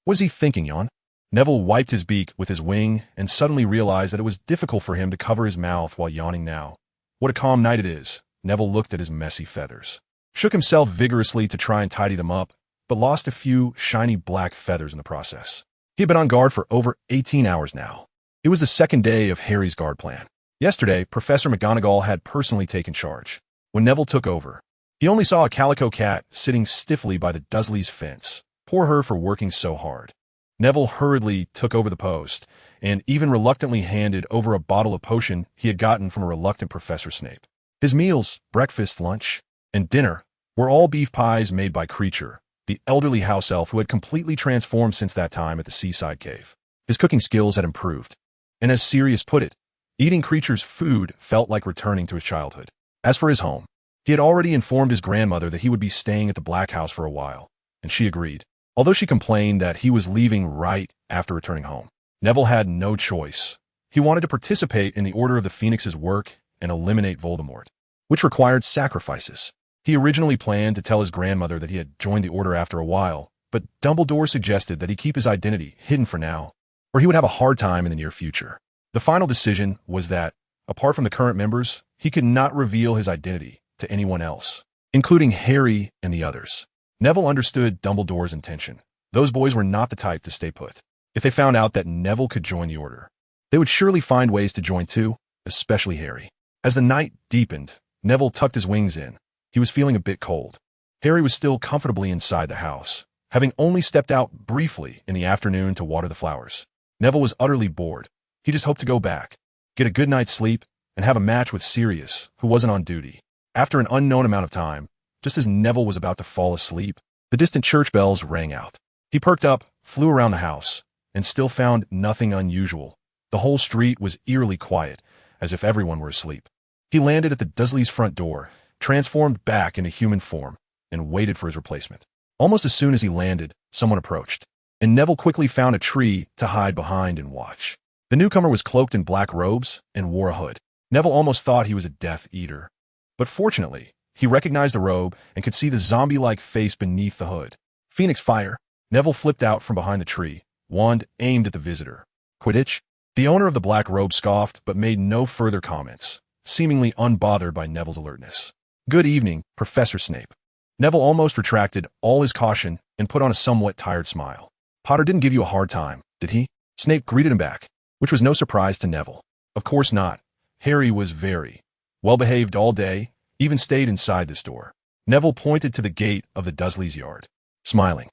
What was he thinking, Jan? Neville wiped his beak with his wing and suddenly realized that it was difficult for him to cover his mouth while yawning now. What a calm night it is. Neville looked at his messy feathers, shook himself vigorously to try and tidy them up, but lost a few shiny black feathers in the process. He had been on guard for over 18 hours now. It was the second day of Harry's guard plan. Yesterday, Professor McGonagall had personally taken charge. When Neville took over, he only saw a calico cat sitting stiffly by the Dursleys' fence. Poor her for working so hard. Neville hurriedly took over the post, and even reluctantly handed over a bottle of potion he had gotten from a reluctant Professor Snape. His meals, breakfast, lunch, and dinner, were all beef pies made by Creature, the elderly house elf who had completely transformed since that time at the seaside cave. His cooking skills had improved, and as Sirius put it, eating Creature's food felt like returning to his childhood. As for his home, he had already informed his grandmother that he would be staying at the Black House for a while, and she agreed, although she complained that he was leaving right after returning home. Neville had no choice. He wanted to participate in the Order of the Phoenix's work and eliminate Voldemort, which required sacrifices. He originally planned to tell his grandmother that he had joined the Order after a while, but Dumbledore suggested that he keep his identity hidden for now, or he would have a hard time in the near future. The final decision was that, apart from the current members, he could not reveal his identity to anyone else, including Harry and the others. Neville understood Dumbledore's intention. Those boys were not the type to stay put. If they found out that Neville could join the Order, they would surely find ways to join too, especially Harry. As the night deepened, Neville tucked his wings in. He was feeling a bit cold. Harry was still comfortably inside the house, having only stepped out briefly in the afternoon to water the flowers. Neville was utterly bored. He just hoped to go back, get a good night's sleep, and have a match with Sirius, who wasn't on duty. After an unknown amount of time, just as Neville was about to fall asleep, the distant church bells rang out. He perked up, flew around the house, and still found nothing unusual. The whole street was eerily quiet, as if everyone were asleep. He landed at the Dursleys' front door, transformed back into human form, and waited for his replacement. Almost as soon as he landed, someone approached, and Neville quickly found a tree to hide behind and watch. The newcomer was cloaked in black robes and wore a hood. Neville almost thought he was a Death Eater. But fortunately, he recognized the robe and could see the zombie-like face beneath the hood. Phoenix fire. Neville flipped out from behind the tree, wand aimed at the visitor. Quidditch? The owner of the black robe scoffed but made no further comments, seemingly unbothered by Neville's alertness. Good evening, Professor Snape. Neville almost retracted all his caution and put on a somewhat tired smile. Potter didn't give you a hard time, did he? Snape greeted him back, which was no surprise to Neville. Of course not. Harry was very well-behaved all day, even stayed inside this door. Neville pointed to the gate of the Dursleys' yard, smiling.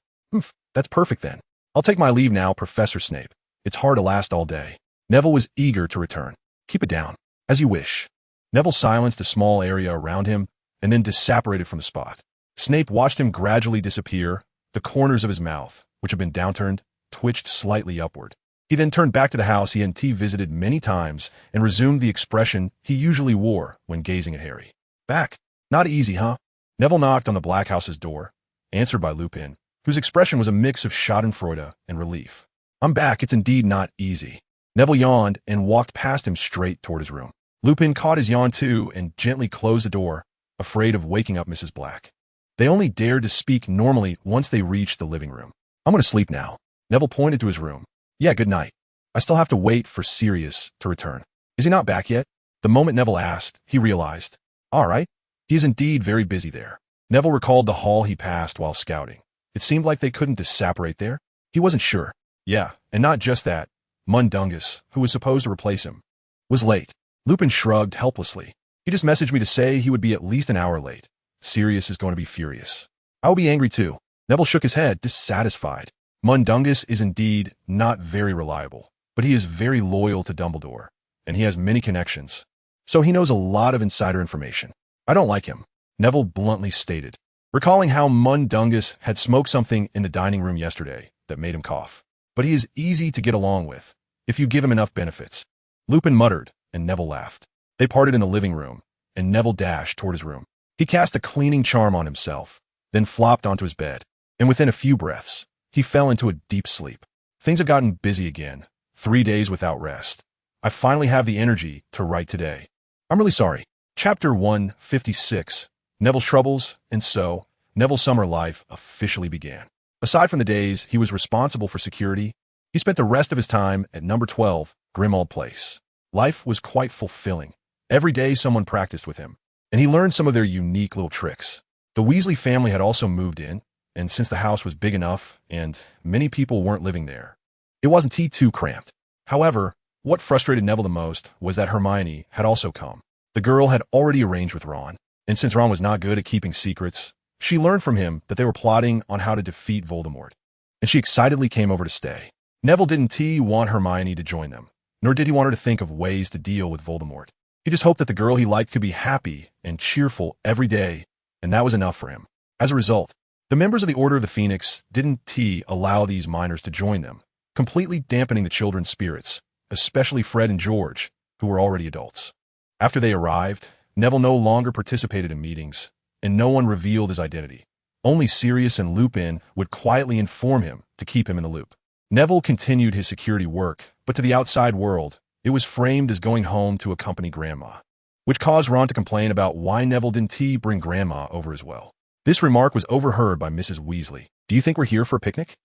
That's perfect then. I'll take my leave now, Professor Snape. It's hard to last all day. Neville was eager to return. Keep it down. As you wish. Neville silenced a small area around him and then disapparated from the spot. Snape watched him gradually disappear. The corners of his mouth, which had been downturned, twitched slightly upward. He then turned back to the house he and T visited many times and resumed the expression he usually wore when gazing at Harry. Back. Not easy, huh? Neville knocked on the Black House's door, answered by Lupin, whose expression was a mix of schadenfreude and relief. I'm back. It's indeed not easy. Neville yawned and walked past him straight toward his room. Lupin caught his yawn too and gently closed the door, afraid of waking up Mrs. Black. They only dared to speak normally once they reached the living room. I'm going to sleep now. Neville pointed to his room. Yeah, good night. I still have to wait for Sirius to return. Is he not back yet? The moment Neville asked, he realized. All right. He is indeed very busy there. Neville recalled the hall he passed while scouting. It seemed like they couldn't disapparate there. He wasn't sure. Yeah, and not just that. Mundungus, who was supposed to replace him, was late. Lupin shrugged helplessly. He just messaged me to say he would be at least an hour late. Sirius is going to be furious. I will be angry too. Neville shook his head, dissatisfied. Mundungus is indeed not very reliable, but he is very loyal to Dumbledore, and he has many connections. So he knows a lot of insider information. I don't like him, Neville bluntly stated, recalling how Mundungus had smoked something in the dining room yesterday that made him cough. But he is easy to get along with, if you give him enough benefits. Lupin muttered, and Neville laughed. They parted in the living room, and Neville dashed toward his room. He cast a cleaning charm on himself, then flopped onto his bed, and within a few breaths, he fell into a deep sleep. Things have gotten busy again, 3 days without rest. I finally have the energy to write today. I'm really sorry. Chapter 156, Neville's Troubles, and so, Neville's summer life officially began. Aside from the days he was responsible for security, he spent the rest of his time at number 12, Grimmauld Place. Life was quite fulfilling. Every day someone practiced with him, and he learned some of their unique little tricks. The Weasley family had also moved in, and since the house was big enough and many people weren't living there, it wasn't too cramped. However, what frustrated Neville the most was that Hermione had also come. The girl had already arranged with Ron, and since Ron was not good at keeping secrets, she learned from him that they were plotting on how to defeat Voldemort, and she excitedly came over to stay. Neville didn't want Hermione to join them, nor did he want her to think of ways to deal with Voldemort. He just hoped that the girl he liked could be happy and cheerful every day, and that was enough for him. As a result, the members of the Order of the Phoenix didn't allow these minors to join them, completely dampening the children's spirits, especially Fred and George, who were already adults. After they arrived, Neville no longer participated in meetings, and no one revealed his identity. Only Sirius and Lupin would quietly inform him to keep him in the loop. Neville continued his security work, but to the outside world, it was framed as going home to accompany Grandma, which caused Ron to complain about why Neville didn't bring Grandma over as well. This remark was overheard by Mrs. Weasley. Do you think we're here for a picnic?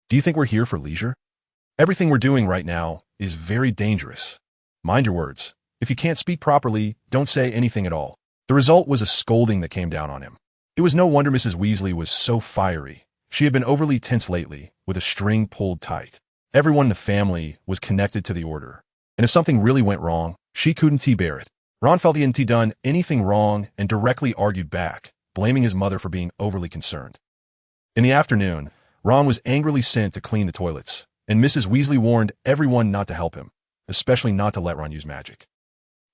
Do you think we're here for leisure? Everything we're doing right now is very dangerous. Mind your words. If you can't speak properly, don't say anything at all." The result was a scolding that came down on him. It was no wonder Mrs. Weasley was so fiery. She had been overly tense lately, with a string pulled tight. Everyone in the family was connected to the order, and if something really went wrong, she couldn't bear it. Ron felt he hadn't done anything wrong and directly argued back, blaming his mother for being overly concerned. In the afternoon, Ron was angrily sent to clean the toilets, and Mrs. Weasley warned everyone not to help him, especially not to let Ron use magic.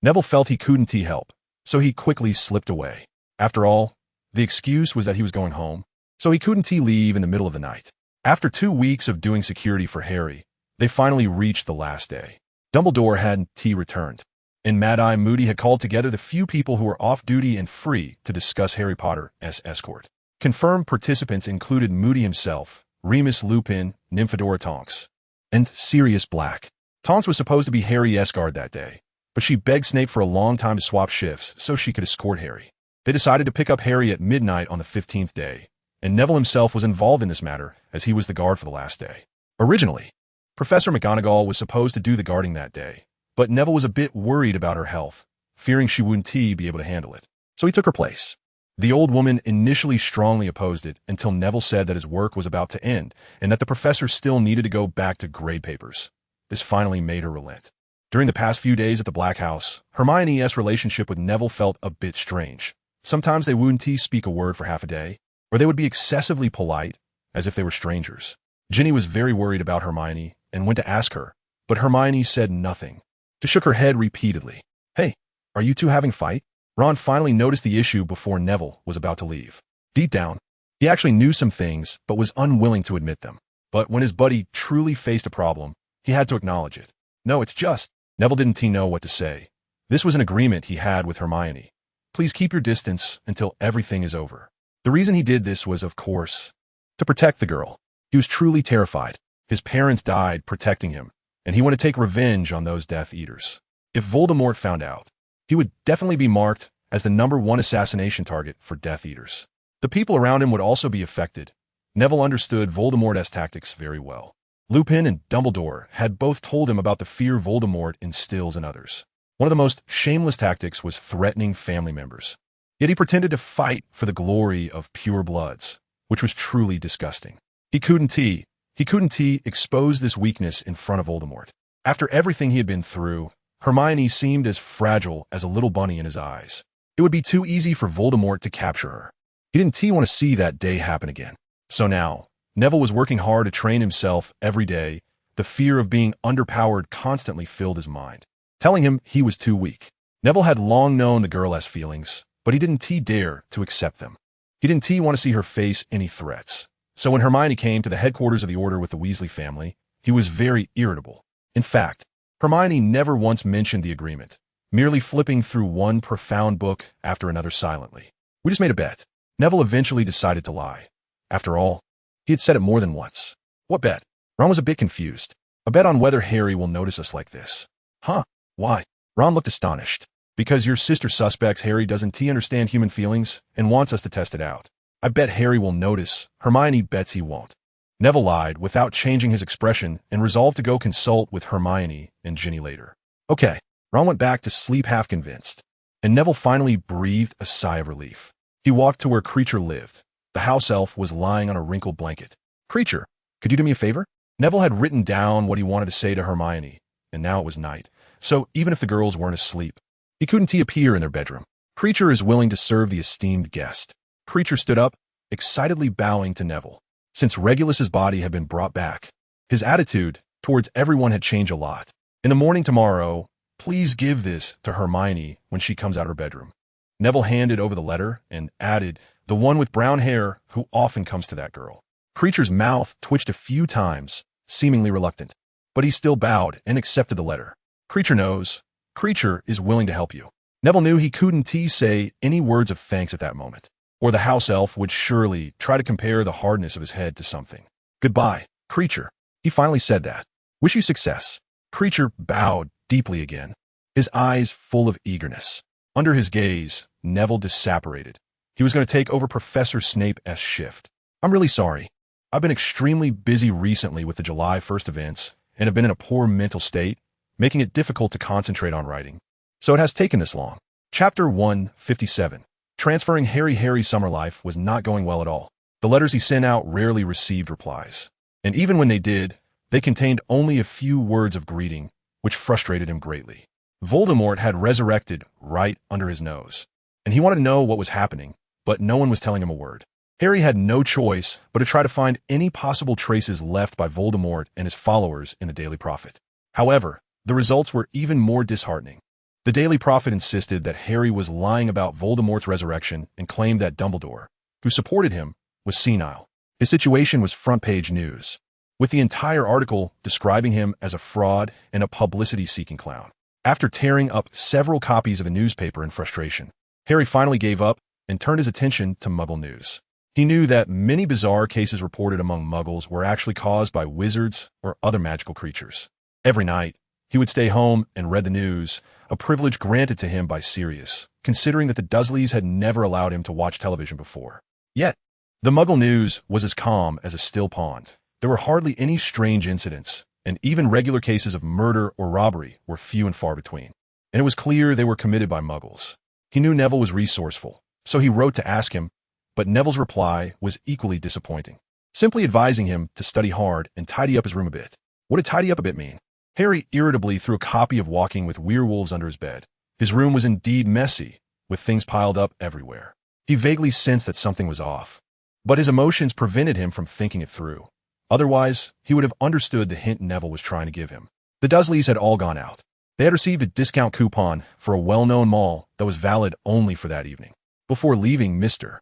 Neville felt he couldn't help, so he quickly slipped away. After all, the excuse was that he was going home, so he couldn't leave in the middle of the night. After 2 weeks of doing security for Harry, they finally reached the last day. Dumbledore hadn't returned, and Mad-Eye Moody had called together the few people who were off duty and free to discuss Harry Potter's escort. Confirmed participants included Moody himself, Remus Lupin, Nymphadora Tonks, and Sirius Black. Tonks was supposed to be Harry's guard that day, but she begged Snape for a long time to swap shifts so she could escort Harry. They decided to pick up Harry at midnight on the 15th day, and Neville himself was involved in this matter as he was the guard for the last day. Originally, Professor McGonagall was supposed to do the guarding that day, but Neville was a bit worried about her health, fearing she wouldn't be able to handle it, so he took her place. The old woman initially strongly opposed it until Neville said that his work was about to end and that the professor still needed to go back to grade papers. This finally made her relent. During the past few days at the Black House, Hermione's relationship with Neville felt a bit strange. Sometimes they wouldn't speak a word for half a day, or they would be excessively polite, as if they were strangers. Ginny was very worried about Hermione and went to ask her, but Hermione said nothing. She shook her head repeatedly. "Hey, are you two having a fight?" Ron finally noticed the issue before Neville was about to leave. Deep down, he actually knew some things but was unwilling to admit them. But when his buddy truly faced a problem, he had to acknowledge it. "No, it's just..." Neville didn't know what to say. This was an agreement he had with Hermione. Please keep your distance until everything is over. The reason he did this was, of course, to protect the girl. He was truly terrified. His parents died protecting him, and he wanted to take revenge on those Death Eaters. If Voldemort found out, he would definitely be marked as the #1 assassination target for Death Eaters. The people around him would also be affected. Neville understood Voldemort's tactics very well. Lupin and Dumbledore had both told him about the fear Voldemort instills in others. One of the most shameless tactics was threatening family members. Yet he pretended to fight for the glory of pure bloods, which was truly disgusting. He couldn't expose this weakness in front of Voldemort. After everything he had been through, Hermione seemed as fragile as a little bunny in his eyes. It would be too easy for Voldemort to capture her. He didn't want to see that day happen again. So now, Neville was working hard to train himself every day. The fear of being underpowered constantly filled his mind, telling him he was too weak. Neville had long known the girl's feelings, but he didn't dare to accept them. He didn't want to see her face any threats. So when Hermione came to the headquarters of the Order with the Weasley family, he was very irritable. In fact, Hermione never once mentioned the agreement, merely flipping through one profound book after another silently. "We just made a bet." Neville eventually decided to lie. After all, he had said it more than once. "What bet?" Ron was a bit confused. "A bet on whether Harry will notice us like this." "Huh? Why?" Ron looked astonished. "Because your sister suspects Harry doesn't understand human feelings and wants us to test it out. I bet Harry will notice. Hermione bets he won't." Neville lied without changing his expression and resolved to go consult with Hermione and Ginny later. Okay. Ron went back to sleep half convinced, and Neville finally breathed a sigh of relief. He walked to where Creature lived. The house elf was lying on a wrinkled blanket. "Creature, could you do me a favor?" Neville had written down what he wanted to say to Hermione, and now it was night, so even if the girls weren't asleep, he couldn't appear in their bedroom. Creature is willing to serve the esteemed guest. Creature stood up, excitedly bowing to Neville. Since Regulus's body had been brought back, his attitude towards everyone had changed a lot. "In the morning tomorrow, please give this to Hermione when she comes out of her bedroom." Neville handed over the letter and added, "The one with brown hair who often comes to that girl." Creature's mouth twitched a few times, seemingly reluctant, but he still bowed and accepted the letter. Creature knows. Creature is willing to help you. Neville knew he couldn't say any words of thanks at that moment, or the house elf would surely try to compare the hardness of his head to something. "Goodbye, Creature." He finally said that. "Wish you success." Creature bowed deeply again, his eyes full of eagerness. Under his gaze, Neville disapparated. He was going to take over Professor Snape's shift. "I'm really sorry." I've been extremely busy recently with the July 1st events and have been in a poor mental state, making it difficult to concentrate on writing. So it has taken this long. Chapter 157. Transferring Harry's summer life was not going well at all. The letters he sent out rarely received replies. And even when they did, they contained only a few words of greeting, which frustrated him greatly. Voldemort had resurrected right under his nose, and he wanted to know what was happening, but no one was telling him a word. Harry had no choice but to try to find any possible traces left by Voldemort and his followers in the Daily Prophet. However, the results were even more disheartening. The Daily Prophet insisted that Harry was lying about Voldemort's resurrection and claimed that Dumbledore, who supported him, was senile. His situation was front-page news, with the entire article describing him as a fraud and a publicity-seeking clown. After tearing up several copies of the newspaper in frustration, Harry finally gave up and turned his attention to Muggle news. He knew that many bizarre cases reported among Muggles were actually caused by wizards or other magical creatures. Every night, he would stay home and read the news, a privilege granted to him by Sirius, considering that the Dursleys had never allowed him to watch television before. Yet, the Muggle news was as calm as a still pond. There were hardly any strange incidents, and even regular cases of murder or robbery were few and far between. And it was clear they were committed by Muggles. He knew Neville was resourceful, so he wrote to ask him, but Neville's reply was equally disappointing, simply advising him to study hard and tidy up his room a bit. What did tidy up a bit mean? Harry irritably threw a copy of Walking with Werewolves under his bed. His room was indeed messy, with things piled up everywhere. He vaguely sensed that something was off, but his emotions prevented him from thinking it through. Otherwise, he would have understood the hint Neville was trying to give him. The Dursleys had all gone out. They had received a discount coupon for a well-known mall that was valid only for that evening. Before leaving, Mr.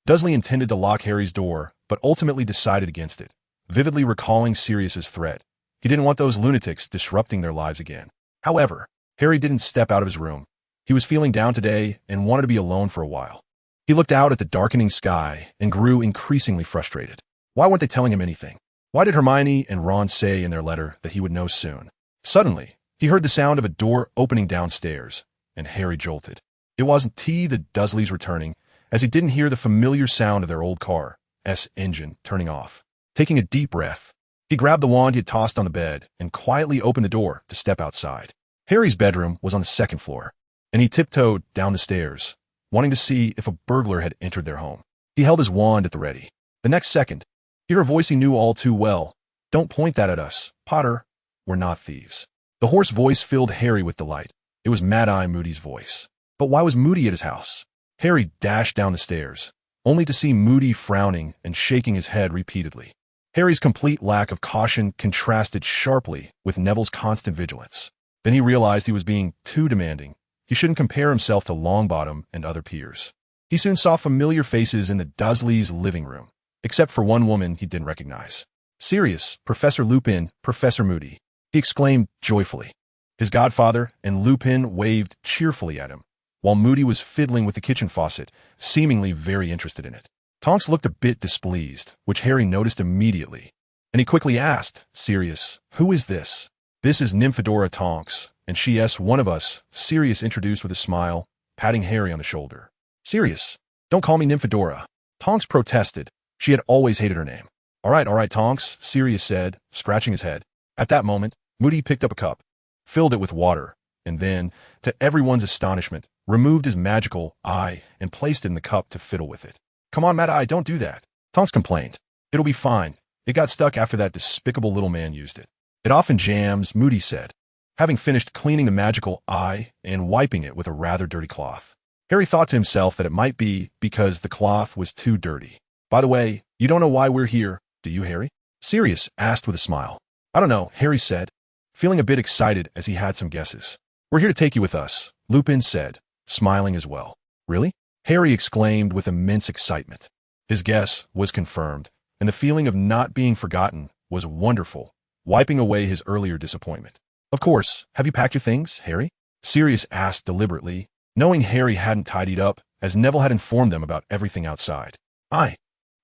Dursley intended to lock Harry's door, but ultimately decided against it, vividly recalling Sirius's threat. He didn't want those lunatics disrupting their lives again. However, Harry didn't step out of his room. He was feeling down today and wanted to be alone for a while. He looked out at the darkening sky and grew increasingly frustrated. Why weren't they telling him anything? Why did Hermione and Ron say in their letter that he would know soon? Suddenly, he heard the sound of a door opening downstairs, and Harry jolted. It wasn't the Dursleys returning, as he didn't hear the familiar sound of their old car's engine turning off. Taking a deep breath, he grabbed the wand he had tossed on the bed and quietly opened the door to step outside. Harry's bedroom was on the second floor, and he tiptoed down the stairs, wanting to see if a burglar had entered their home. He held his wand at the ready. The next second, he heard a voice he knew all too well. "Don't point that at us, Potter. We're not thieves." The hoarse voice filled Harry with delight. It was Mad-Eye Moody's voice. But why was Moody at his house? Harry dashed down the stairs, only to see Moody frowning and shaking his head repeatedly. Harry's complete lack of caution contrasted sharply with Neville's constant vigilance. Then he realized he was being too demanding. He shouldn't compare himself to Longbottom and other peers. He soon saw familiar faces in the Dursleys' living room, except for one woman he didn't recognize. Sirius, Professor Lupin, Professor Moody, he exclaimed joyfully. His godfather and Lupin waved cheerfully at him, while Moody was fiddling with the kitchen faucet, seemingly very interested in it. Tonks looked a bit displeased, which Harry noticed immediately, and he quickly asked, "Sirius, who is this?" "This is Nymphadora Tonks, and she's one of us," Sirius introduced with a smile, patting Harry on the shoulder. "Sirius, don't call me Nymphadora," Tonks protested. She had always hated her name. All right, Tonks," Sirius said, scratching his head. At that moment, Moody picked up a cup, filled it with water, and then, to everyone's astonishment, removed his magical eye and placed it in the cup to fiddle with it. "Come on, Mad-Eye, don't do that," Tonks complained. "It'll be fine. It got stuck after that despicable little man used it." "It often jams," Moody said, having finished cleaning the magical eye and wiping it with a rather dirty cloth. Harry thought to himself that it might be because the cloth was too dirty. "By the way, you don't know why we're here, do you, Harry?" Sirius asked with a smile. "I don't know," Harry said, feeling a bit excited as he had some guesses. "We're here to take you with us," Lupin said, smiling as well. "Really?" Harry exclaimed with immense excitement. His guess was confirmed, and the feeling of not being forgotten was wonderful, wiping away his earlier disappointment. "Of course. Have you packed your things, Harry?" Sirius asked deliberately, knowing Harry hadn't tidied up, as Neville had informed them about everything outside. I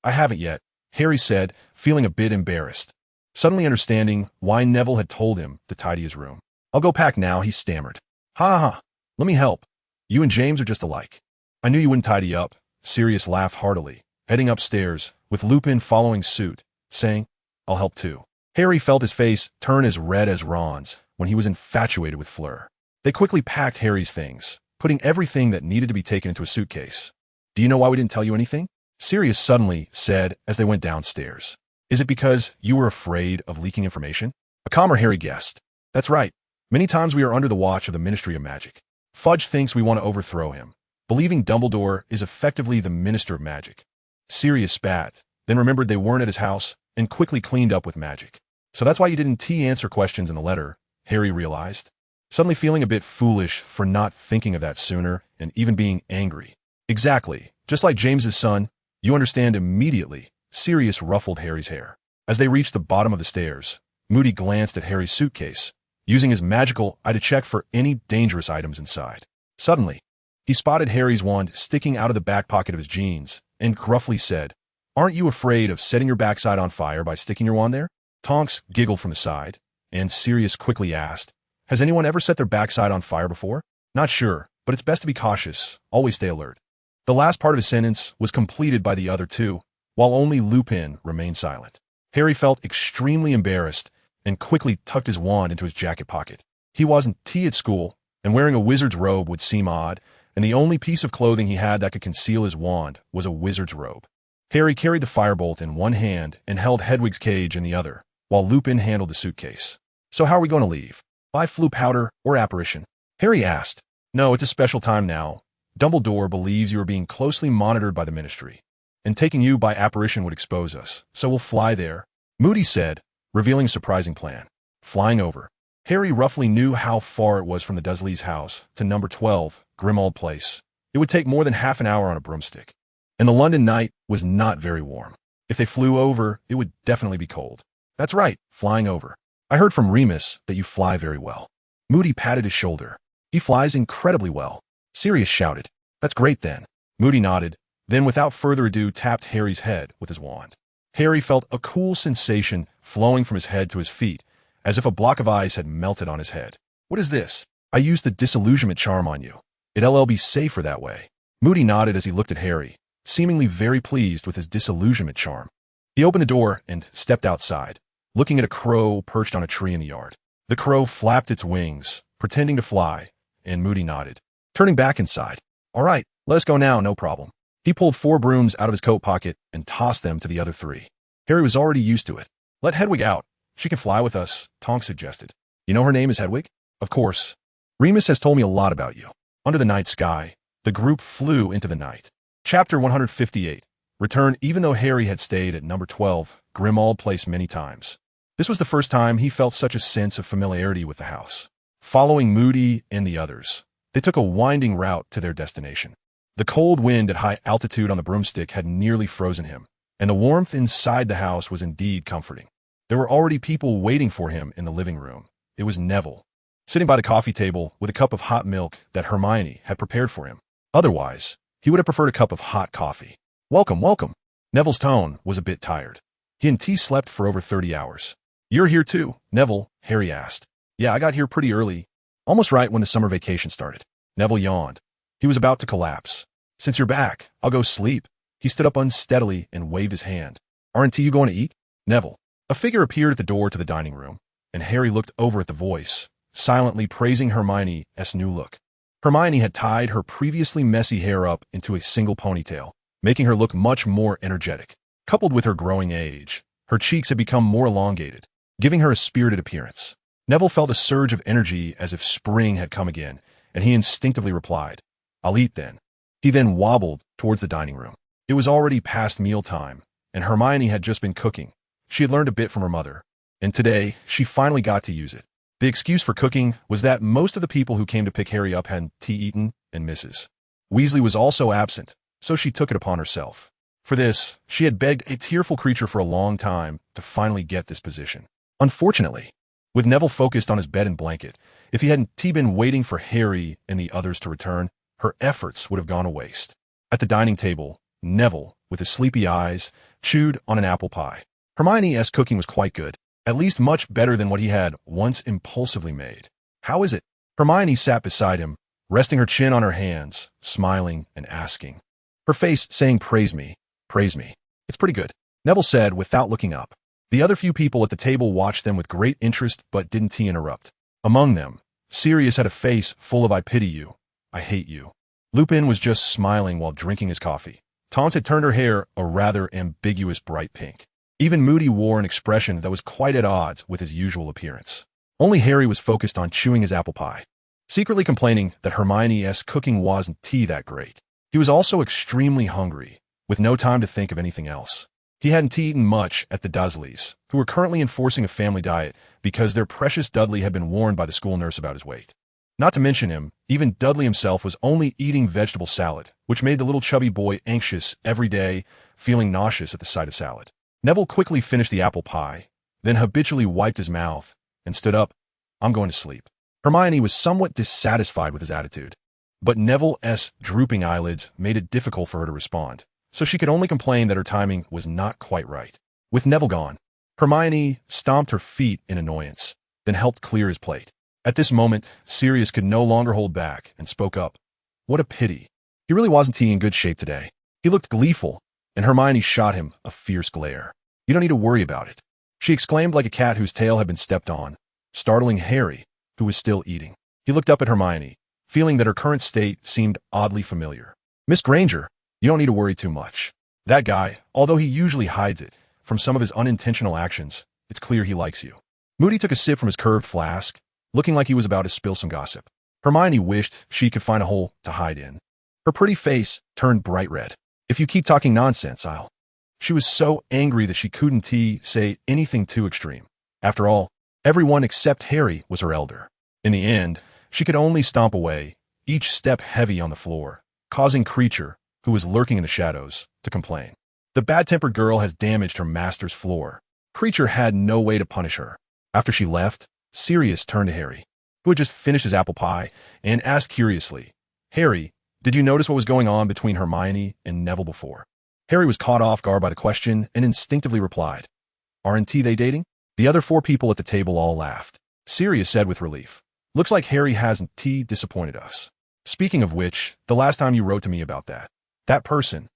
haven't yet," Harry said, feeling a bit embarrassed, suddenly understanding why Neville had told him to tidy his room. "I'll go pack now," he stammered. Ha, let me help. You and James are just alike." "I knew you wouldn't tidy up," Sirius laughed heartily, heading upstairs, with Lupin following suit, saying, "I'll help too." Harry felt his face turn as red as Ron's when he was infatuated with Fleur. They quickly packed Harry's things, putting everything that needed to be taken into a suitcase. "Do you know why we didn't tell you anything?" Sirius suddenly said as they went downstairs. "Is it because you were afraid of leaking information?" A calmer Harry guessed. "That's right. Many times we are under the watch of the Ministry of Magic. Fudge thinks we want to overthrow him, believing Dumbledore is effectively the Minister of Magic." Sirius spat, then remembered they weren't at his house, and quickly cleaned up with magic. "So that's why you didn't answer questions in the letter," Harry realized, suddenly feeling a bit foolish for not thinking of that sooner and even being angry. "Exactly. Just like James's son, you understand immediately." Sirius ruffled Harry's hair. As they reached the bottom of the stairs, Moody glanced at Harry's suitcase, using his magical eye to check for any dangerous items inside. Suddenly, he spotted Harry's wand sticking out of the back pocket of his jeans and gruffly said, "Aren't you afraid of setting your backside on fire by sticking your wand there?" Tonks giggled from the side, and Sirius quickly asked, "Has anyone ever set their backside on fire before?" "Not sure, but it's best to be cautious. Always stay alert." The last part of his sentence was completed by the other two, while only Lupin remained silent. Harry felt extremely embarrassed and quickly tucked his wand into his jacket pocket. He wasn't at school, and wearing a wizard's robe would seem odd, and the only piece of clothing he had that could conceal his wand was a wizard's robe. Harry carried the firebolt in one hand and held Hedwig's cage in the other, while Lupin handled the suitcase. "So how are we going to leave? By Floo powder or apparition?" Harry asked. "No, it's a special time now. Dumbledore believes you are being closely monitored by the Ministry, and taking you by apparition would expose us, so we'll fly there," Moody said, revealing a surprising plan. Flying over. Harry roughly knew how far it was from the Dursleys' house to number 12, Grimmauld Place. It would take more than half an hour on a broomstick. And the London night was not very warm. If they flew over, it would definitely be cold. "That's right, flying over. I heard from Remus that you fly very well." Moody patted his shoulder. "He flies incredibly well." Sirius shouted. "That's great then." Moody nodded, then without further ado tapped Harry's head with his wand. Harry felt a cool sensation flowing from his head to his feet, as if a block of ice had melted on his head. "What is this?" "I used the disillusionment charm on you. It'll be safer that way." Moody nodded as he looked at Harry, seemingly very pleased with his disillusionment charm. He opened the door and stepped outside, looking at a crow perched on a tree in the yard. The crow flapped its wings, pretending to fly, and Moody nodded, turning back inside. "All right, let us go now, no problem." He pulled 4 brooms out of his coat pocket and tossed them to the other 3. Harry was already used to it. "Let Hedwig out. She can fly with us," Tonks suggested. "You know her name is Hedwig?" "Of course. Remus has told me a lot about you." Under the night sky, the group flew into the night. Chapter 158. Return. Even though Harry had stayed at number 12, Grimmauld Place many times, this was the first time he felt such a sense of familiarity with the house. Following Moody and the others, they took a winding route to their destination. The cold wind at high altitude on the broomstick had nearly frozen him, and the warmth inside the house was indeed comforting. There were already people waiting for him in the living room. It was Neville, sitting by the coffee table with a cup of hot milk that Hermione had prepared for him. Otherwise, he would have preferred a cup of hot coffee. "Welcome, welcome." Neville's tone was a bit tired. He and T slept for over 30 hours. "You're here too, Neville?" Harry asked. "Yeah, I got here pretty early, almost right when the summer vacation started." Neville yawned. He was about to collapse. "Since you're back, I'll go sleep." He stood up unsteadily and waved his hand. "Aren't you going to eat?" "Neville." A figure appeared at the door to the dining room, and Harry looked over at the voice, silently praising Hermione's new look. Hermione had tied her previously messy hair up into a single ponytail, making her look much more energetic. Coupled with her growing age, her cheeks had become more elongated, giving her a spirited appearance. Neville felt a surge of energy as if spring had come again, and he instinctively replied, "I'll eat then." He then wobbled towards the dining room. It was already past mealtime, and Hermione had just been cooking. She had learned a bit from her mother, and today she finally got to use it. The excuse for cooking was that most of the people who came to pick Harry up hadn't eaten, and Mrs. Weasley was also absent, so she took it upon herself. For this, she had begged a tearful creature for a long time to finally get this position. Unfortunately, with Neville focused on his bed and blanket, if he hadn't been waiting for Harry and the others to return, her efforts would have gone to waste. At the dining table, Neville, with his sleepy eyes, chewed on an apple pie. Hermione's cooking was quite good, at least much better than what he had once impulsively made. "How is it?" Hermione sat beside him, resting her chin on her hands, smiling and asking. Her face saying, praise me. It's pretty good," Neville said without looking up. The other few people at the table watched them with great interest but didn't interrupt. Among them, Sirius had a face full of "I pity you, I hate you." Lupin was just smiling while drinking his coffee. Tonks had turned her hair a rather ambiguous bright pink. Even Moody wore an expression that was quite at odds with his usual appearance. Only Harry was focused on chewing his apple pie, secretly complaining that Hermione's cooking wasn't that great. He was also extremely hungry, with no time to think of anything else. He hadn't eaten much at the Dursleys, who were currently enforcing a family diet because their precious Dudley had been warned by the school nurse about his weight. Not to mention him, even Dudley himself was only eating vegetable salad, which made the little chubby boy anxious every day, feeling nauseous at the sight of salad. Neville quickly finished the apple pie, then habitually wiped his mouth, and stood up. "I'm going to sleep." Hermione was somewhat dissatisfied with his attitude, but Neville's drooping eyelids made it difficult for her to respond, so she could only complain that her timing was not quite right. With Neville gone, Hermione stomped her feet in annoyance, then helped clear his plate. At this moment, Sirius could no longer hold back and spoke up. What a pity. He really wasn't in good shape today. He looked gleeful, and Hermione shot him a fierce glare. "You don't need to worry about it," she exclaimed like a cat whose tail had been stepped on, startling Harry, who was still eating. He looked up at Hermione, feeling that her current state seemed oddly familiar. "Miss Granger, you don't need to worry too much. That guy, although he usually hides it from some of his unintentional actions, it's clear he likes you." Moody took a sip from his curved flask, looking like he was about to spill some gossip. Hermione wished she could find a hole to hide in. Her pretty face turned bright red. "If you keep talking nonsense, I'll..." She was so angry that she couldn't say anything too extreme. After all, everyone except Harry was her elder. In the end, she could only stomp away, each step heavy on the floor, causing Creature, who was lurking in the shadows, to complain. The bad-tempered girl has damaged her master's floor. Creature had no way to punish her. After she left, Sirius turned to Harry, who had just finished his apple pie, and asked curiously, "Harry, did you notice what was going on between Hermione and Neville before?" Harry was caught off guard by the question and instinctively replied, "Aren't they dating?" The other four people at the table all laughed. Sirius said with relief, "Looks like Harry hasn't disappointed us. Speaking of which, the last time you wrote to me about that person..."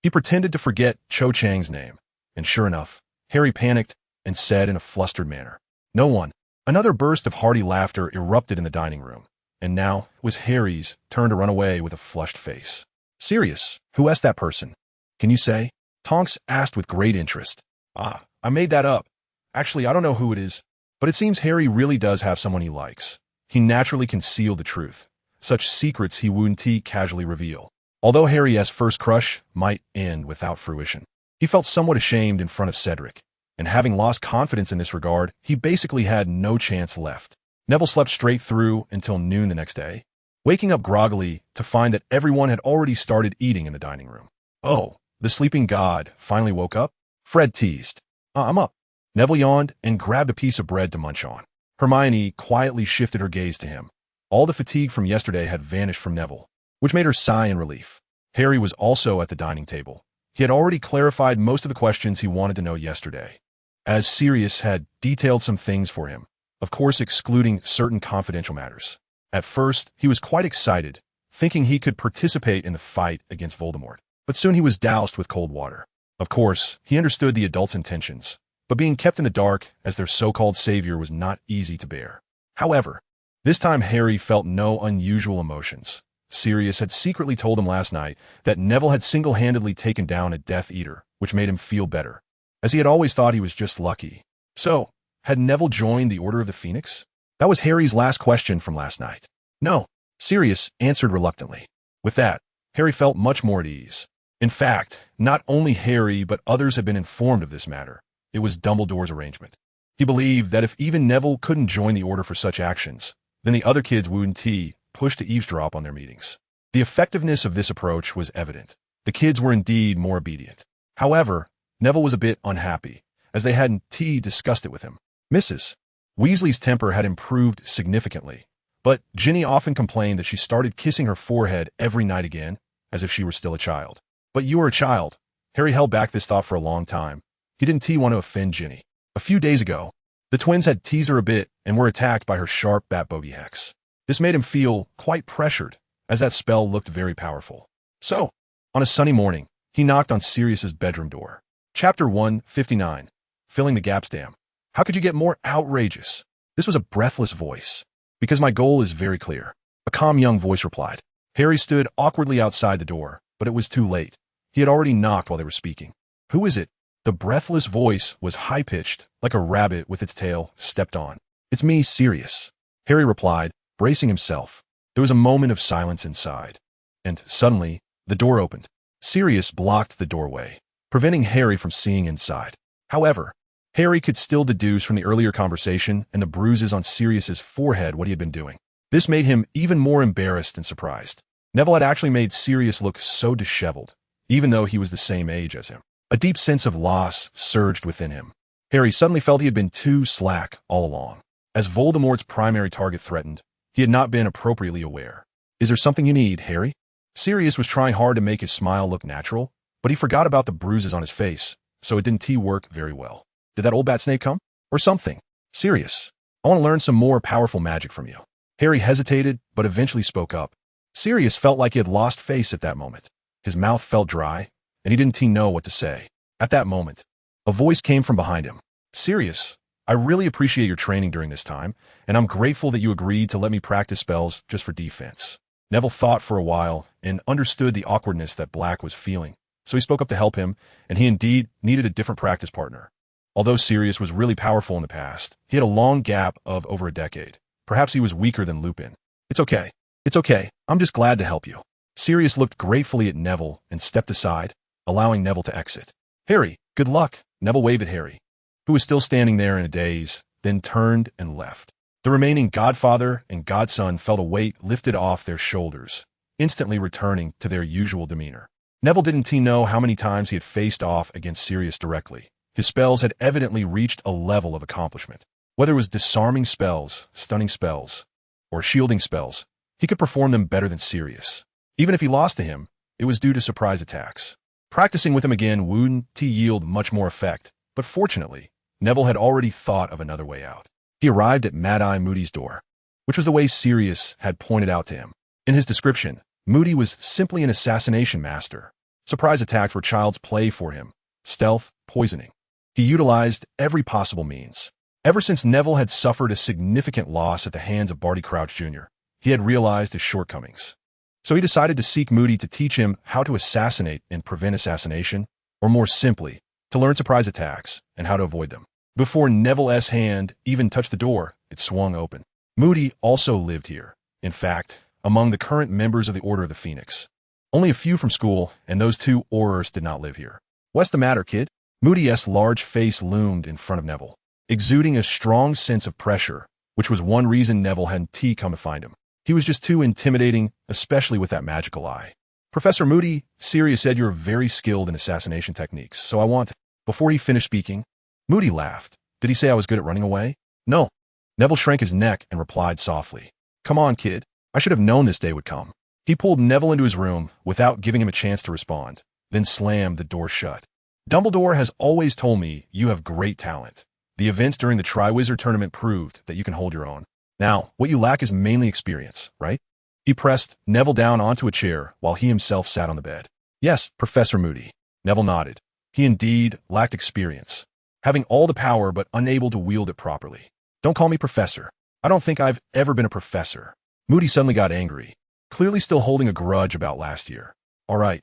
He pretended to forget Cho Chang's name, and sure enough, Harry panicked and said in a flustered manner, "No one." Another burst of hearty laughter erupted in the dining room, and now it was Harry's turn to run away with a flushed face. "Sirius, who asked that person? Can you say?" Tonks asked with great interest. I made that up. Actually, I don't know who it is, but it seems Harry really does have someone he likes. He naturally concealed the truth. Such secrets he wouldn't casually reveal. Although Harry's first crush might end without fruition, he felt somewhat ashamed in front of Cedric, and having lost confidence in this regard, he basically had no chance left. Neville slept straight through until noon the next day, waking up groggily to find that everyone had already started eating in the dining room. "Oh, the sleeping god finally woke up?" Fred teased. "I'm up." Neville yawned and grabbed a piece of bread to munch on. Hermione quietly shifted her gaze to him. All the fatigue from yesterday had vanished from Neville, which made her sigh in relief. Harry was also at the dining table. He had already clarified most of the questions he wanted to know yesterday, as Sirius had detailed some things for him, of course excluding certain confidential matters. At first, he was quite excited, thinking he could participate in the fight against Voldemort, but soon he was doused with cold water. Of course, he understood the adults' intentions, but being kept in the dark as their so-called savior was not easy to bear. However, this time Harry felt no unusual emotions. Sirius had secretly told him last night that Neville had single-handedly taken down a Death Eater, which made him feel better, as he had always thought he was just lucky. So, had Neville joined the Order of the Phoenix? That was Harry's last question from last night. "No," Sirius answered reluctantly. With that, Harry felt much more at ease. In fact, not only Harry but others had been informed of this matter. It was Dumbledore's arrangement. He believed that if even Neville couldn't join the Order for such actions, then the other kids wouldn't push to eavesdrop on their meetings. The effectiveness of this approach was evident. The kids were indeed more obedient. However, Neville was a bit unhappy, as they hadn't discussed it with him. Mrs. Weasley's temper had improved significantly, but Ginny often complained that she started kissing her forehead every night again, as if she were still a child. But you are a child. Harry held back this thought for a long time. He didn't want to offend Ginny. A few days ago, the twins had teased her a bit and were attacked by her sharp bat-bogey hex. This made him feel quite pressured, as that spell looked very powerful. So, on a sunny morning, he knocked on Sirius's bedroom door. Chapter 159. filling the gaps. Damn. How could you get more outrageous? This was a breathless voice. Because my goal is very clear. A calm young voice replied. Harry stood awkwardly outside the door, but it was too late. He had already knocked while they were speaking. Who is it? The breathless voice was high-pitched, like a rabbit with its tail stepped on. It's me, Sirius. Harry replied, bracing himself. There was a moment of silence inside. And suddenly, the door opened. Sirius blocked the doorway, preventing Harry from seeing inside. However, Harry could still deduce from the earlier conversation and the bruises on Sirius's forehead what he had been doing. This made him even more embarrassed and surprised. Neville had actually made Sirius look so disheveled, even though he was the same age as him. A deep sense of loss surged within him. Harry suddenly felt he had been too slack all along. As Voldemort's primary target threatened, he had not been appropriately aware. Is there something you need, Harry? Sirius was trying hard to make his smile look natural, but he forgot about the bruises on his face, so it didn't work very well. Did that old bat snake come? Or something? Sirius, I want to learn some more powerful magic from you. Harry hesitated, but eventually spoke up. Sirius felt like he had lost face at that moment. His mouth felt dry, and he didn't know what to say. At that moment, a voice came from behind him. Sirius, I really appreciate your training during this time, and I'm grateful that you agreed to let me practice spells just for defense. Neville thought for a while and understood the awkwardness that Black was feeling, so he spoke up to help him, and he indeed needed a different practice partner. Although Sirius was really powerful in the past, he had a long gap of over a decade. Perhaps he was weaker than Lupin. It's okay. It's okay. I'm just glad to help you. Sirius looked gratefully at Neville and stepped aside, allowing Neville to exit. Harry, good luck. Neville waved at Harry, who was still standing there in a daze, then turned and left. The remaining godfather and godson felt a weight lifted off their shoulders, instantly returning to their usual demeanor. Neville didn't know how many times he had faced off against Sirius directly. His spells had evidently reached a level of accomplishment. Whether it was disarming spells, stunning spells, or shielding spells, he could perform them better than Sirius. Even if he lost to him, it was due to surprise attacks. Practicing with him again wouldn't yield much more effect, but fortunately, Neville had already thought of another way out. He arrived at Mad-Eye Moody's door, which was the way Sirius had pointed out to him. In his description, Moody was simply an assassination master. Surprise attacks were child's play for him. Stealth, poisoning. He utilized every possible means. Ever since Neville had suffered a significant loss at the hands of Barty Crouch Jr., he had realized his shortcomings. So he decided to seek Moody to teach him how to assassinate and prevent assassination, or more simply, to learn surprise attacks and how to avoid them. Before Neville's hand even touched the door, it swung open. Moody also lived here. In fact, among the current members of the Order of the Phoenix. Only a few from school, and those two Aurors did not live here. What's the matter, kid? Moody's large face loomed in front of Neville, exuding a strong sense of pressure, which was one reason Neville hadn't come to find him. He was just too intimidating, especially with that magical eye. Professor Moody, Sirius said you're very skilled in assassination techniques, so I want... Before he finished speaking, Moody laughed. Did he say I was good at running away? No. Neville shrank his neck and replied softly. Come on, kid. I should have known this day would come. He pulled Neville into his room without giving him a chance to respond, then slammed the door shut. Dumbledore has always told me you have great talent. The events during the Triwizard Tournament proved that you can hold your own. Now, what you lack is mainly experience, right? He pressed Neville down onto a chair while he himself sat on the bed. Yes, Professor Moody. Neville nodded. He indeed lacked experience, having all the power but unable to wield it properly. Don't call me professor. I don't think I've ever been a professor. Moody suddenly got angry, clearly still holding a grudge about last year. All right.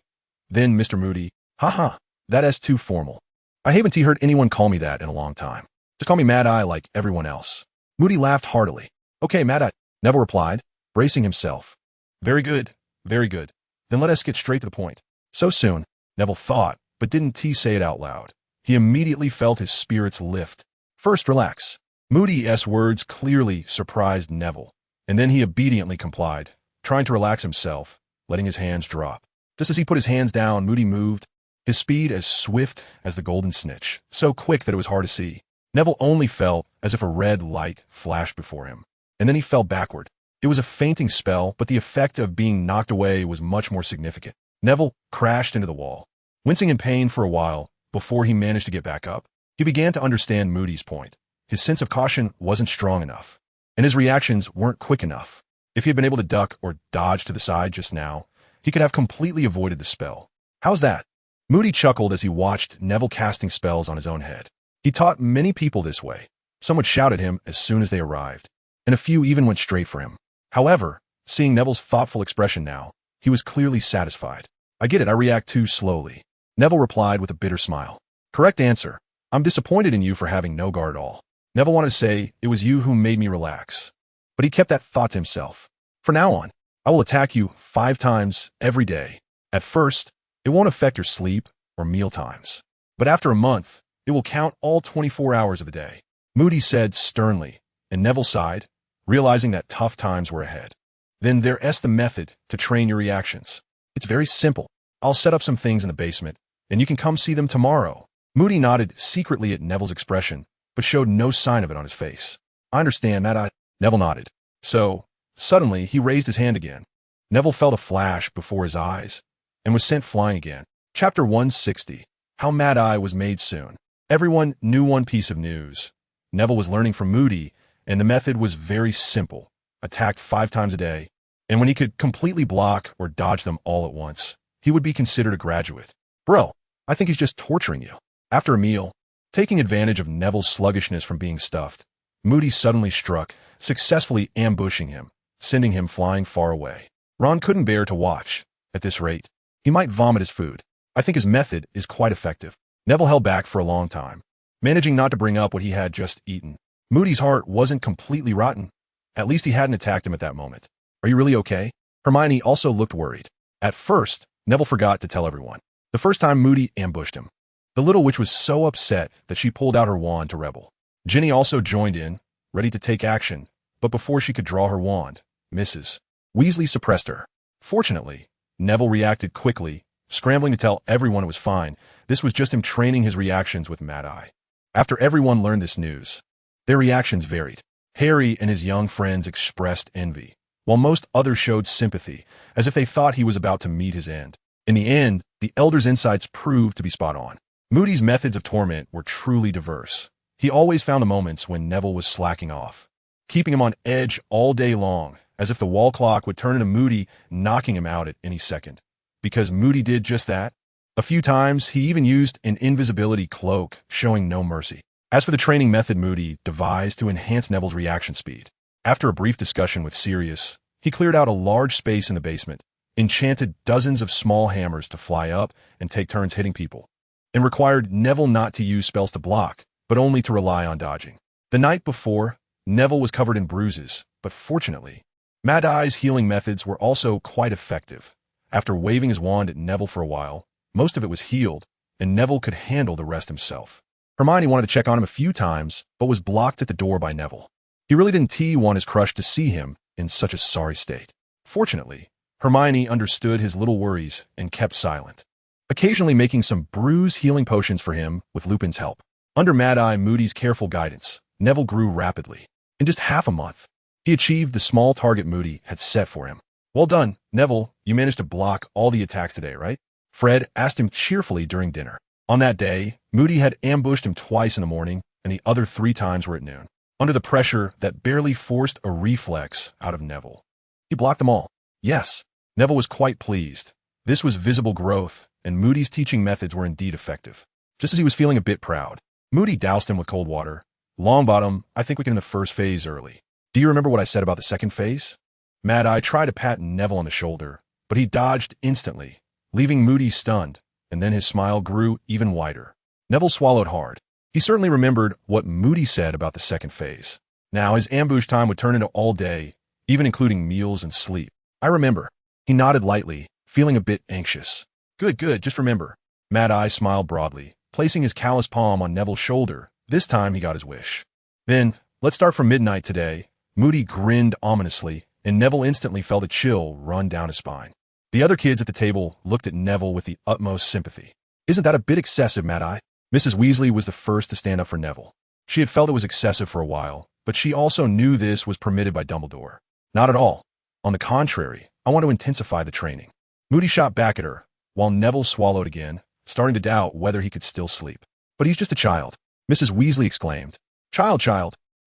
Then, Mr. Moody. Haha, that is too formal. I haven't heard anyone call me that in a long time. Just call me Mad-Eye like everyone else. Moody laughed heartily. Okay, Mad-Eye, Neville replied, bracing himself. Very good, very good. Then let us get straight to the point. So soon, Neville thought, but didn't say it out loud. He immediately felt his spirits lift. First, relax. Moody's words clearly surprised Neville, and then he obediently complied, trying to relax himself, letting his hands drop. Just as he put his hands down, Moody moved, his speed as swift as the golden snitch, so quick that it was hard to see. Neville only felt as if a red light flashed before him, and then he fell backward. It was a fainting spell, but the effect of being knocked away was much more significant. Neville crashed into the wall, wincing in pain for a while before he managed to get back up. He began to understand Moody's point. His sense of caution wasn't strong enough, and his reactions weren't quick enough. If he had been able to duck or dodge to the side just now, he could have completely avoided the spell. How's that? Moody chuckled as he watched Neville casting spells on his own head. He taught many people this way. Some would shout at him as soon as they arrived, and a few even went straight for him. However, seeing Neville's thoughtful expression now, he was clearly satisfied. I get it, I react too slowly. Neville replied with a bitter smile. Correct answer. I'm disappointed in you for having no guard at all. Neville wanted to say, it was you who made me relax. But he kept that thought to himself. From now on, I will attack you 5 times every day. At first, it won't affect your sleep or meal times. But after a month, it will count all 24 hours of the day. Moody said sternly, and Neville sighed, realizing that tough times were ahead. Then there's the method to train your reactions. It's very simple. I'll set up some things in the basement, and you can come see them tomorrow. Moody nodded secretly at Neville's expression, but showed no sign of it on his face. I understand, Mad-Eye. Neville nodded. So, suddenly, he raised his hand again. Neville felt a flash before his eyes, and was sent flying again. Chapter 160. How Mad-Eye was made soon. Everyone knew one piece of news. Neville was learning from Moody, and the method was very simple. Attacked 5 times a day, and when he could completely block or dodge them all at once, he would be considered a graduate. Bro, I think he's just torturing you. After a meal, taking advantage of Neville's sluggishness from being stuffed, Moody suddenly struck, successfully ambushing him, sending him flying far away. Ron couldn't bear to watch. At this rate, he might vomit his food. I think his method is quite effective. Neville held back for a long time, managing not to bring up what he had just eaten. Moody's heart wasn't completely rotten. At least he hadn't attacked him at that moment. Are you really okay? Hermione also looked worried. At first, Neville forgot to tell everyone. The first time Moody ambushed him, the little witch was so upset that she pulled out her wand to rebel. Ginny also joined in, ready to take action, but before she could draw her wand, Mrs. Weasley suppressed her. Fortunately, Neville reacted quickly, scrambling to tell everyone it was fine. This was just him training his reactions with Mad-Eye. After everyone learned this news, their reactions varied. Harry and his young friends expressed envy, while most others showed sympathy, as if they thought he was about to meet his end. In the end, the Elder's insights proved to be spot on. Moody's methods of torment were truly diverse. He always found the moments when Neville was slacking off, keeping him on edge all day long, as if the wall clock would turn into Moody, knocking him out at any second. Because Moody did just that. A few times, he even used an invisibility cloak, showing no mercy. As for the training method Moody devised to enhance Neville's reaction speed, after a brief discussion with Sirius, he cleared out a large space in the basement, enchanted dozens of small hammers to fly up and take turns hitting people, and required Neville not to use spells to block, but only to rely on dodging. The night before, Neville was covered in bruises, but fortunately, Mad-Eye's healing methods were also quite effective. After waving his wand at Neville for a while, most of it was healed, and Neville could handle the rest himself. Hermione wanted to check on him a few times, but was blocked at the door by Neville. He really didn't want his crush to see him in such a sorry state. Fortunately, Hermione understood his little worries and kept silent, occasionally making some bruise healing potions for him with Lupin's help. Under Mad-Eye Moody's careful guidance, Neville grew rapidly. In just half a month, he achieved the small target Moody had set for him. Well done, Neville, you managed to block all the attacks today, right? Fred asked him cheerfully during dinner. On that day, Moody had ambushed him twice in the morning, and the other 3 times were at noon. Under the pressure that barely forced a reflex out of Neville, he blocked them all. Yes, Neville was quite pleased. This was visible growth, and Moody's teaching methods were indeed effective. Just as he was feeling a bit proud, Moody doused him with cold water. Longbottom, I think we can end the first phase early. Do you remember what I said about the second phase? Mad-Eye tried to pat Neville on the shoulder, but he dodged instantly, leaving Moody stunned, and then his smile grew even wider. Neville swallowed hard. He certainly remembered what Moody said about the second phase. Now his ambush time would turn into all day, even including meals and sleep. I remember. He nodded lightly, feeling a bit anxious. Good, just remember. Mad-Eye smiled broadly, placing his callous palm on Neville's shoulder. This time he got his wish. Then, let's start from midnight today. Moody grinned ominously, and Neville instantly felt a chill run down his spine. The other kids at the table looked at Neville with the utmost sympathy. Isn't that a bit excessive, Mad-Eye? Mrs. Weasley was the first to stand up for Neville. She had felt it was excessive for a while, but she also knew this was permitted by Dumbledore. Not at all. On the contrary, I want to intensify the training. Moody shot back at her, while Neville swallowed again, starting to doubt whether he could still sleep. But he's just a child, Mrs. Weasley exclaimed. Child.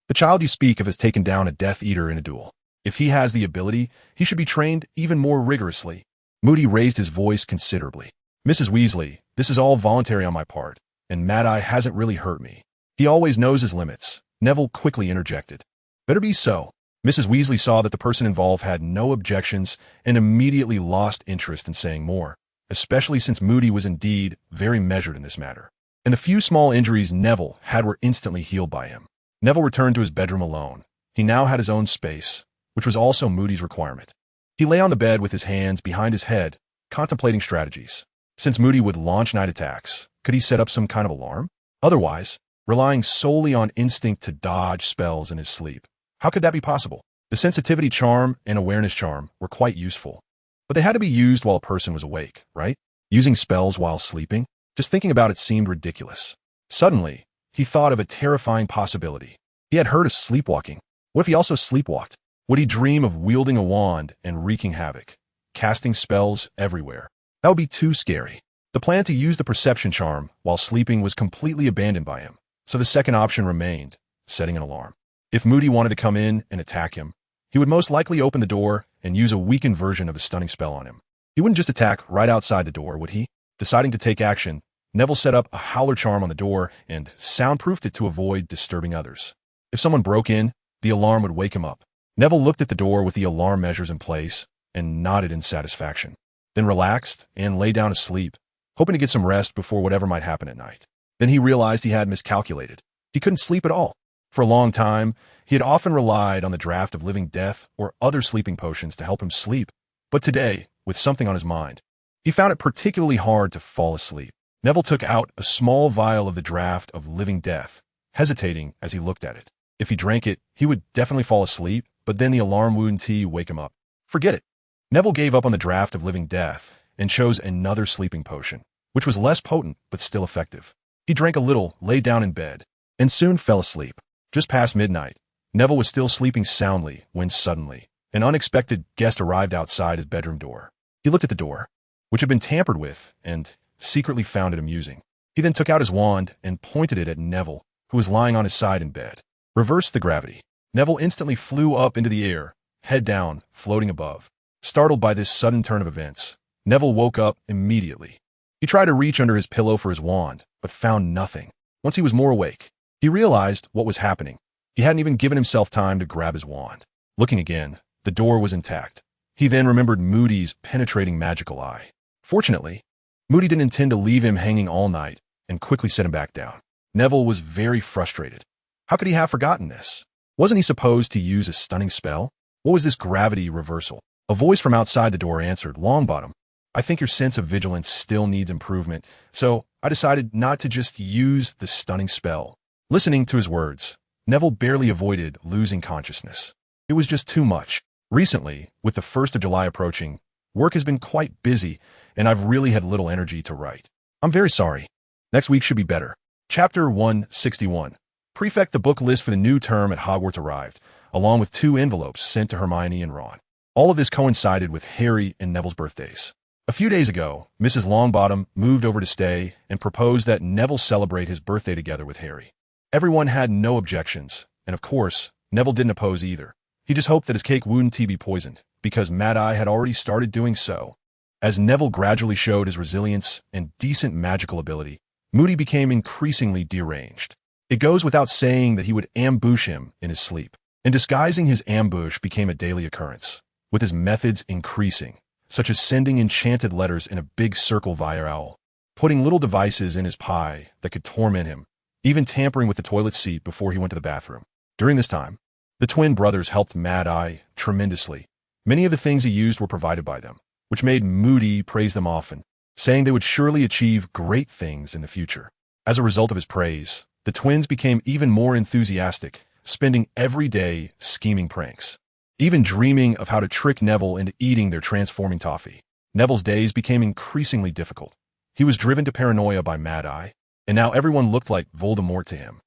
The child you speak of has taken down a Death Eater in a duel. If he has the ability, he should be trained even more rigorously. Moody raised his voice considerably. Mrs. Weasley, this is all voluntary on my part, and Mad-Eye hasn't really hurt me. He always knows his limits, Neville quickly interjected. Better be so. Mrs. Weasley saw that the person involved had no objections and immediately lost interest in saying more, especially since Moody was indeed very measured in this matter. And the few small injuries Neville had were instantly healed by him. Neville returned to his bedroom alone. He now had his own space, which was also Moody's requirement. He lay on the bed with his hands behind his head, contemplating strategies. Since Moody would launch night attacks, could he set up some kind of alarm? Otherwise, relying solely on instinct to dodge spells in his sleep. How could that be possible? The sensitivity charm and awareness charm were quite useful, but they had to be used while a person was awake, right? Using spells while sleeping? Just thinking about it seemed ridiculous. Suddenly, he thought of a terrifying possibility. He had heard of sleepwalking. What if he also sleepwalked? Would he dream of wielding a wand and wreaking havoc, casting spells everywhere? That would be too scary. The plan to use the perception charm while sleeping was completely abandoned by him, so the second option remained, setting an alarm. If Moody wanted to come in and attack him, he would most likely open the door and use a weakened version of a stunning spell on him. He wouldn't just attack right outside the door, would he? Deciding to take action, Neville set up a howler charm on the door and soundproofed it to avoid disturbing others. If someone broke in, the alarm would wake him up. Neville looked at the door with the alarm measures in place and nodded in satisfaction, then relaxed and lay down to sleep, hoping to get some rest before whatever might happen at night. Then he realized he had miscalculated. He couldn't sleep at all. For a long time, he had often relied on the draft of living death or other sleeping potions to help him sleep, but today, with something on his mind, he found it particularly hard to fall asleep. Neville took out a small vial of the draft of living death, hesitating as he looked at it. If he drank it, he would definitely fall asleep, but then the alarm wouldn't wake him up. Forget it. Neville gave up on the draft of living death and chose another sleeping potion, which was less potent but still effective. He drank a little, lay down in bed, and soon fell asleep. Just past midnight, Neville was still sleeping soundly when suddenly, an unexpected guest arrived outside his bedroom door. He looked at the door, which had been tampered with, and secretly found it amusing. He then took out his wand and pointed it at Neville, who was lying on his side in bed. Reversed the gravity. Neville instantly flew up into the air, head down, floating above. Startled by this sudden turn of events, Neville woke up immediately. He tried to reach under his pillow for his wand, but found nothing. Once he was more awake, he realized what was happening. He hadn't even given himself time to grab his wand. Looking again, the door was intact. He then remembered Moody's penetrating magical eye. Fortunately, Moody didn't intend to leave him hanging all night and quickly set him back down. Neville was very frustrated. How could he have forgotten this? Wasn't he supposed to use a stunning spell? What was this gravity reversal? A voice from outside the door answered, "Longbottom, I think your sense of vigilance still needs improvement, so I decided not to just use the stunning spell." Listening to his words, Neville barely avoided losing consciousness. It was just too much. Recently, with the 1st of July approaching, work has been quite busy, and I've really had little energy to write. I'm very sorry. Next week should be better. Chapter 161. Prefect. The book list for the new term at Hogwarts arrived, along with 2 envelopes sent to Hermione and Ron. All of this coincided with Harry and Neville's birthdays. A few days ago, Mrs. Longbottom moved over to stay and proposed that Neville celebrate his birthday together with Harry. Everyone had no objections, and of course, Neville didn't oppose either. He just hoped that his cake wouldn't be poisoned, because Mad-Eye had already started doing so. As Neville gradually showed his resilience and decent magical ability, Moody became increasingly deranged. It goes without saying that he would ambush him in his sleep, and disguising his ambush became a daily occurrence, with his methods increasing, such as sending enchanted letters in a big circle via owl, putting little devices in his pie that could torment him, even tampering with the toilet seat before he went to the bathroom. During this time, the twin brothers helped Mad-Eye tremendously. Many of the things he used were provided by them, which made Moody praise them often, saying they would surely achieve great things in the future. As a result of his praise, the twins became even more enthusiastic, spending every day scheming pranks, even dreaming of how to trick Neville into eating their transforming toffee. Neville's days became increasingly difficult. He was driven to paranoia by Mad-Eye, and now everyone looked like Voldemort to him.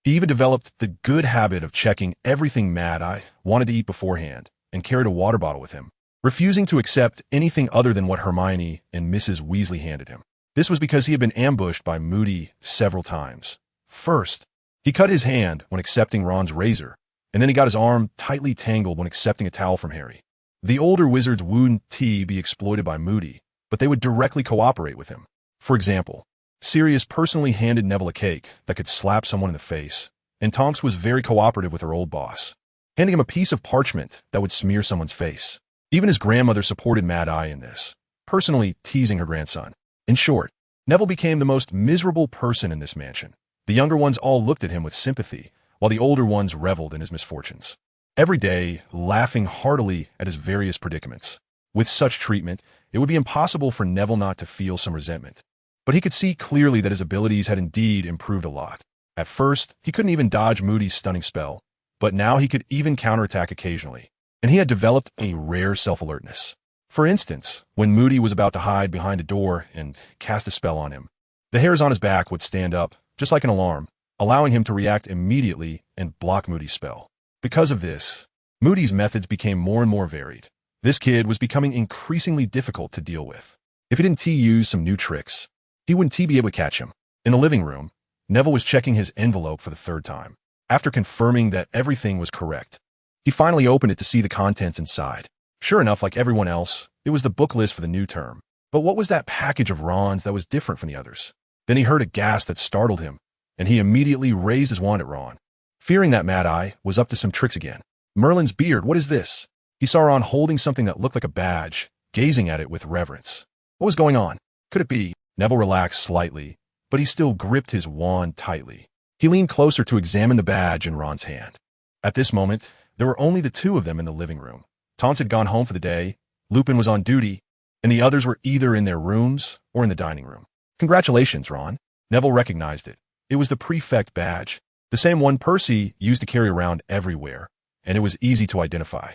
He even developed the good habit of checking everything Mad-Eye wanted to eat beforehand and carried a water bottle with him, refusing to accept anything other than what Hermione and Mrs. Weasley handed him. This was because he had been ambushed by Moody several times. First, he cut his hand when accepting Ron's razor, and then he got his arm tightly tangled when accepting a towel from Harry. The older wizards wouldn't be exploited by Moody, but they would directly cooperate with him. For example, Sirius personally handed Neville a cake that could slap someone in the face, and Tonks was very cooperative with her old boss, handing him a piece of parchment that would smear someone's face. Even his grandmother supported Mad Eye in this, personally teasing her grandson. In short, Neville became the most miserable person in this mansion. The younger ones all looked at him with sympathy, while the older ones reveled in his misfortunes, every day laughing heartily at his various predicaments. With such treatment, it would be impossible for Neville not to feel some resentment. But he could see clearly that his abilities had indeed improved a lot. At first, he couldn't even dodge Moody's stunning spell, but now he could even counterattack occasionally, and he had developed a rare self-alertness. For instance, when Moody was about to hide behind a door and cast a spell on him, the hairs on his back would stand up, just like an alarm, allowing him to react immediately and block Moody's spell. Because of this, Moody's methods became more and more varied. This kid was becoming increasingly difficult to deal with. If he didn't use some new tricks, he wouldn't be able to catch him. In the living room, Neville was checking his envelope for the third time. After confirming that everything was correct, he finally opened it to see the contents inside. Sure enough, like everyone else, it was the book list for the new term. But what was that package of Ron's that was different from the others? Then he heard a gasp that startled him, and he immediately raised his wand at Ron, fearing that Mad Eye was up to some tricks again. Merlin's beard, what is this? He saw Ron holding something that looked like a badge, gazing at it with reverence. What was going on? Could it be? Neville relaxed slightly, but he still gripped his wand tightly. He leaned closer to examine the badge in Ron's hand. At this moment, there were only the two of them in the living room. Tonks had gone home for the day, Lupin was on duty, and the others were either in their rooms or in the dining room. Congratulations, Ron. Neville recognized it. It was the prefect badge, the same one Percy used to carry around everywhere, and it was easy to identify.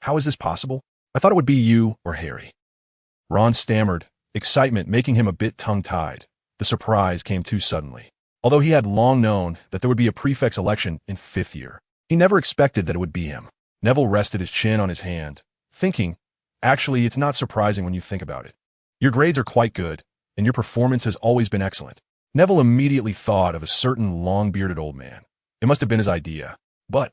How is this possible? I thought it would be you or Harry. Ron stammered, excitement making him a bit tongue-tied. The surprise came too suddenly. Although he had long known that there would be a prefect's election in 5th year, he never expected that it would be him. Neville rested his chin on his hand, thinking, actually, it's not surprising when you think about it. Your grades are quite good, and your performance has always been excellent. Neville immediately thought of a certain long-bearded old man. It must have been his idea. But,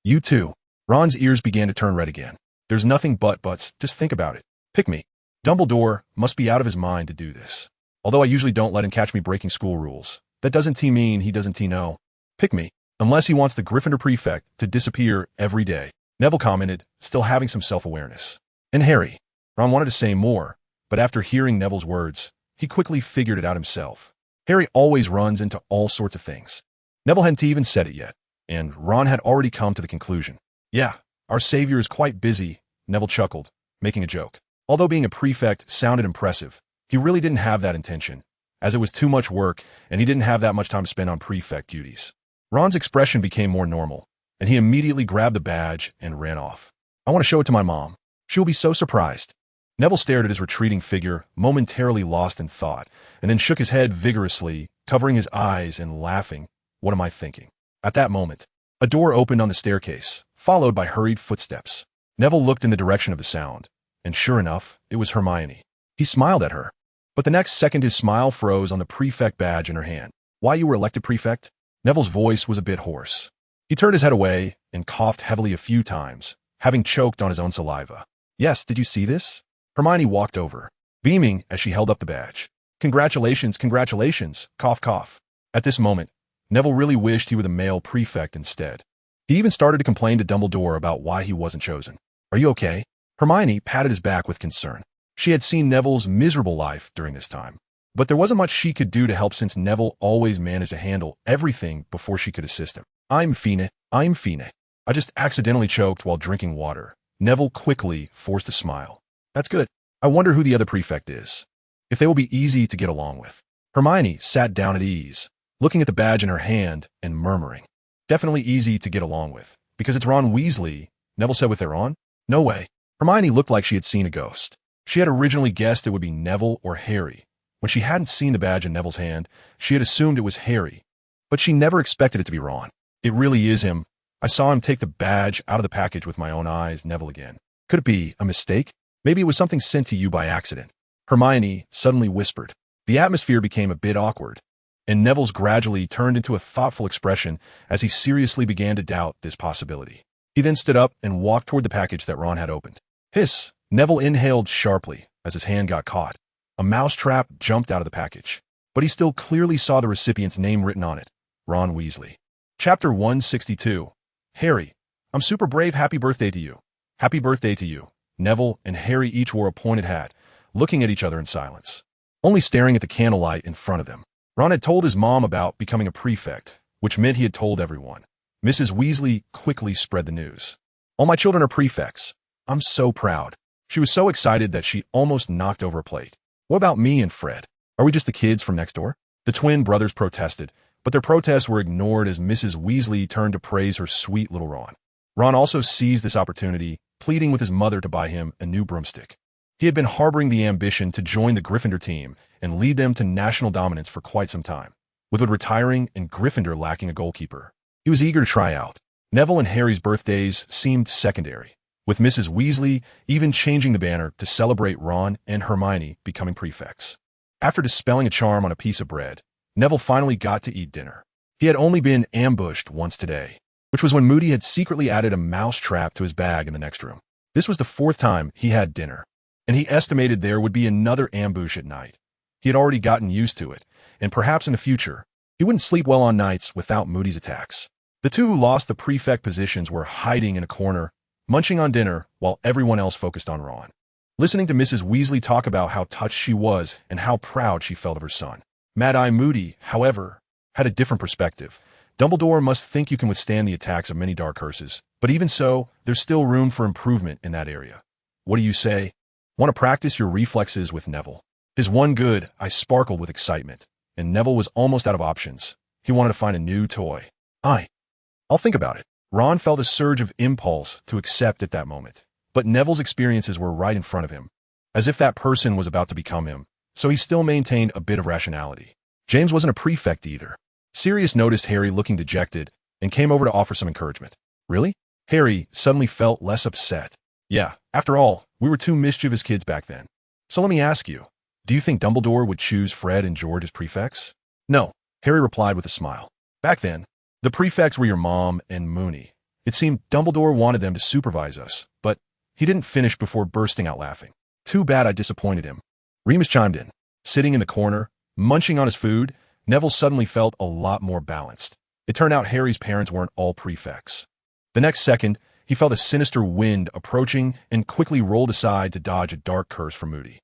you too. Ron's ears began to turn red again. There's nothing but buts, just think about it. Pick me. Dumbledore must be out of his mind to do this. Although I usually don't let him catch me breaking school rules, that doesn't mean he doesn't know. Pick me. Unless he wants the Gryffindor prefect to disappear every day. Neville commented, still having some self-awareness. And Harry. Ron wanted to say more, but after hearing Neville's words, he quickly figured it out himself. Harry always runs into all sorts of things. Neville hadn't even said it yet, and Ron had already come to the conclusion. Yeah, our savior is quite busy, Neville chuckled, making a joke. Although being a prefect sounded impressive, he really didn't have that intention, as it was too much work and he didn't have that much time to spend on prefect duties. Ron's expression became more normal, and he immediately grabbed the badge and ran off. I want to show it to my mom. She will be so surprised. Neville stared at his retreating figure, momentarily lost in thought, and then shook his head vigorously, covering his eyes and laughing. What am I thinking? At that moment, a door opened on the staircase, followed by hurried footsteps. Neville looked in the direction of the sound, and sure enough, it was Hermione. He smiled at her, but the next second his smile froze on the prefect badge in her hand. Why you were elected prefect? Neville's voice was a bit hoarse. He turned his head away and coughed heavily a few times, having choked on his own saliva. Yes, did you see this? Hermione walked over, beaming as she held up the badge. Congratulations, congratulations, cough cough. At this moment, Neville really wished he were the male prefect instead. He even started to complain to Dumbledore about why he wasn't chosen. Are you okay? Hermione patted his back with concern. She had seen Neville's miserable life during this time, but there wasn't much she could do to help since Neville always managed to handle everything before she could assist him. I'm fine. I just accidentally choked while drinking water. Neville quickly forced a smile. That's good. I wonder who the other prefect is. If they will be easy to get along with. Hermione sat down at ease, looking at the badge in her hand and murmuring. Definitely easy to get along with, because it's Ron Weasley, Neville said with their on. No way. Hermione looked like she had seen a ghost. She had originally guessed it would be Neville or Harry. When she hadn't seen the badge in Neville's hand, she had assumed it was Harry, but she never expected it to be Ron. It really is him. I saw him take the badge out of the package with my own eyes, Neville again. Could it be a mistake? Maybe it was something sent to you by accident. Hermione suddenly whispered. The atmosphere became a bit awkward, and Neville's gradually turned into a thoughtful expression as he seriously began to doubt this possibility. He then stood up and walked toward the package that Ron had opened. Hiss! Neville inhaled sharply as his hand got caught. A mousetrap jumped out of the package. but he still clearly saw the recipient's name written on it, Ron Weasley. Chapter 162. Harry, I'm super brave. Happy birthday to you. Happy birthday to you. Neville and Harry each wore a pointed hat, looking at each other in silence, only staring at the candlelight in front of them. Ron had told his mom about becoming a prefect, which meant he had told everyone. Mrs. Weasley quickly spread the news. All my children are prefects. I'm so proud. She was so excited that she almost knocked over a plate. What about me and Fred? Are we just the kids from next door? The twin brothers protested, but their protests were ignored as Mrs. Weasley turned to praise her sweet little Ron. Ron also seized this opportunity, pleading with his mother to buy him a new broomstick. He had been harboring the ambition to join the Gryffindor team and lead them to national dominance for quite some time. With Wood retiring and Gryffindor lacking a goalkeeper, he was eager to try out. Neville and Harry's birthdays seemed secondary, with Mrs. Weasley even changing the banner to celebrate Ron and Hermione becoming prefects. After dispelling a charm on a piece of bread, Neville finally got to eat dinner. He had only been ambushed once today, which was when Moody had secretly added a mouse trap to his bag in the next room. This was the fourth time he had dinner, and he estimated there would be another ambush at night. He had already gotten used to it, and perhaps in the future, he wouldn't sleep well on nights without Moody's attacks. The two who lost the prefect positions were hiding in a corner, munching on dinner while everyone else focused on Ron. Listening to Mrs. Weasley talk about how touched she was and how proud she felt of her son. Mad-Eye Moody, however, had a different perspective. Dumbledore must think you can withstand the attacks of many dark curses, but even so, there's still room for improvement in that area. What do you say? Want to practice your reflexes with Neville? His one good eye sparkled with excitement, and Neville was almost out of options. He wanted to find a new toy. I'll think about it. Ron felt a surge of impulse to accept at that moment, but Neville's experiences were right in front of him, as if that person was about to become him, so he still maintained a bit of rationality. James wasn't a prefect either. Sirius noticed Harry looking dejected and came over to offer some encouragement. Really? Harry suddenly felt less upset. Yeah, after all, we were two mischievous kids back then. So let me ask you, do you think Dumbledore would choose Fred and George as prefects? No, Harry replied with a smile. Back then, the prefects were your mom and Moony. It seemed Dumbledore wanted them to supervise us, but he didn't finish before bursting out laughing. Too bad I disappointed him. Remus chimed in. Sitting in the corner, munching on his food, Neville suddenly felt a lot more balanced. It turned out Harry's parents weren't all prefects. The next second, he felt a sinister wind approaching and quickly rolled aside to dodge a dark curse from Moody.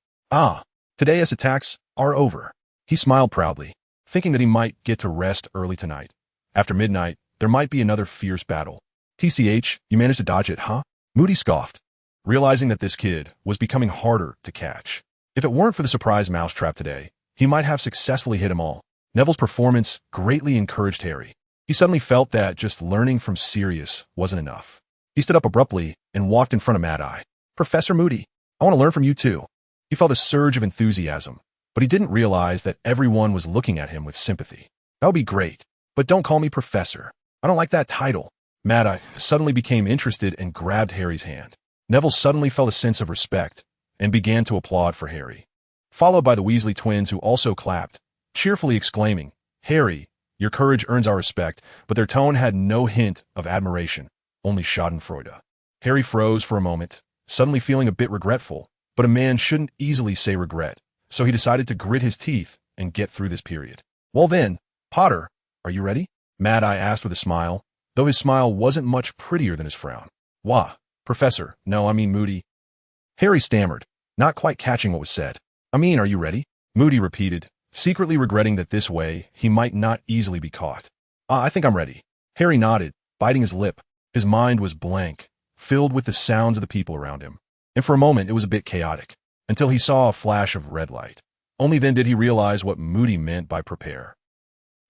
Today's attacks are over. He smiled proudly, thinking that he might get to rest early tonight. After midnight, there might be another fierce battle. TCH, you managed to dodge it, huh? Moody scoffed, realizing that this kid was becoming harder to catch. If it weren't for the surprise mousetrap today, he might have successfully hit them all. Neville's performance greatly encouraged Harry. He suddenly felt that just learning from Sirius wasn't enough. He stood up abruptly and walked in front of Mad-Eye. Professor Moody, I want to learn from you too. He felt a surge of enthusiasm, but he didn't realize that everyone was looking at him with sympathy. That would be great, but don't call me Professor. I don't like that title. Mad-Eye suddenly became interested and grabbed Harry's hand. Neville suddenly felt a sense of respect and began to applaud for Harry, followed by the Weasley twins who also clapped, cheerfully exclaiming, Harry, your courage earns our respect, but their tone had no hint of admiration, only schadenfreude. Harry froze for a moment, suddenly feeling a bit regretful, but a man shouldn't easily say regret, so he decided to grit his teeth and get through this period. Well then, Potter, are you ready? Mad-Eye asked with a smile, though his smile wasn't much prettier than his frown. Wah, Professor, no, I mean Moody. Harry stammered, not quite catching what was said. I mean, are you ready? Moody repeated, secretly regretting that this way he might not easily be caught. I think I'm ready. Harry nodded, biting his lip. His mind was blank, filled with the sounds of the people around him. And for a moment it was a bit chaotic, until he saw a flash of red light. Only then did he realize what Moody meant by prepare.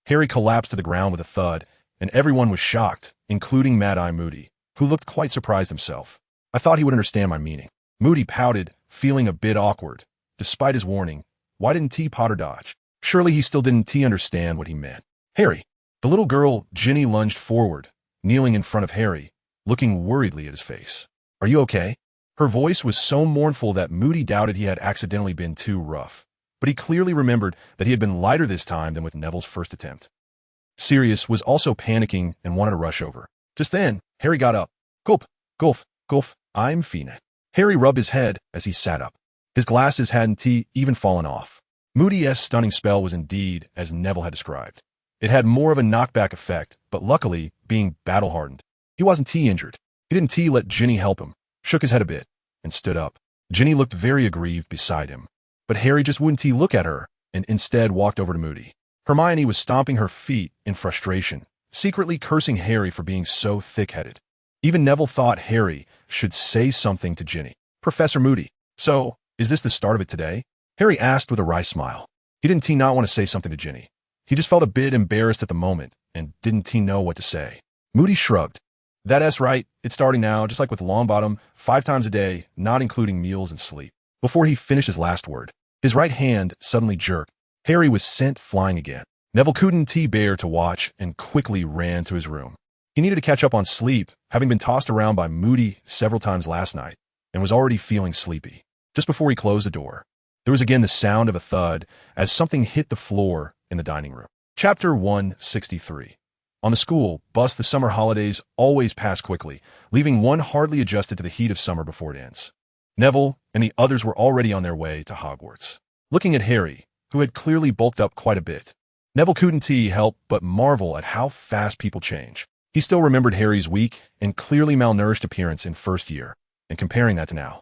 Harry collapsed to the ground with a thud, and everyone was shocked, including Mad-Eye Moody, who looked quite surprised himself. I thought he would understand my meaning. Moody pouted, feeling a bit awkward. Despite his warning, why didn't T. Potter dodge? Surely he still didn't understand what he meant. Harry! The little girl, Ginny, lunged forward, kneeling in front of Harry, looking worriedly at his face. Are you okay? Her voice was so mournful that Moody doubted he had accidentally been too rough, but he clearly remembered that he had been lighter this time than with Neville's first attempt. Sirius was also panicking and wanted to rush over. Just then, Harry got up. Gulp, gulp, gulp, I'm fine. Harry rubbed his head as he sat up. His glasses hadn't even fallen off. Moody's stunning spell was indeed as Neville had described. It had more of a knockback effect, but luckily, being battle-hardened, he wasn't injured. He didn't let Ginny help him, shook his head a bit, and stood up. Ginny looked very aggrieved beside him, but Harry just wouldn't look at her, and instead walked over to Moody. Hermione was stomping her feet in frustration, secretly cursing Harry for being so thick-headed. Even Neville thought Harry should say something to Ginny. Professor Moody, so, is this the start of it today? Harry asked with a wry smile. He didn't not want to say something to Ginny. He just felt a bit embarrassed at the moment, and didn't know what to say. Moody shrugged. That's right, it's starting now, just like with Longbottom, 5 times a day, not including meals and sleep. Before he finished his last word, his right hand suddenly jerked. Harry was sent flying again. Neville couldn't bear to watch and quickly ran to his room. He needed to catch up on sleep, having been tossed around by Moody several times last night, and was already feeling sleepy. Just before he closed the door, there was again the sound of a thud as something hit the floor in the dining room. Chapter 163. On the school bus, the summer holidays always pass quickly, leaving one hardly adjusted to the heat of summer before it ends. Neville and the others were already on their way to Hogwarts. Looking at Harry, who had clearly bulked up quite a bit, Neville couldn't help but marvel at how fast people change. He still remembered Harry's weak and clearly malnourished appearance in first year, and comparing that to now.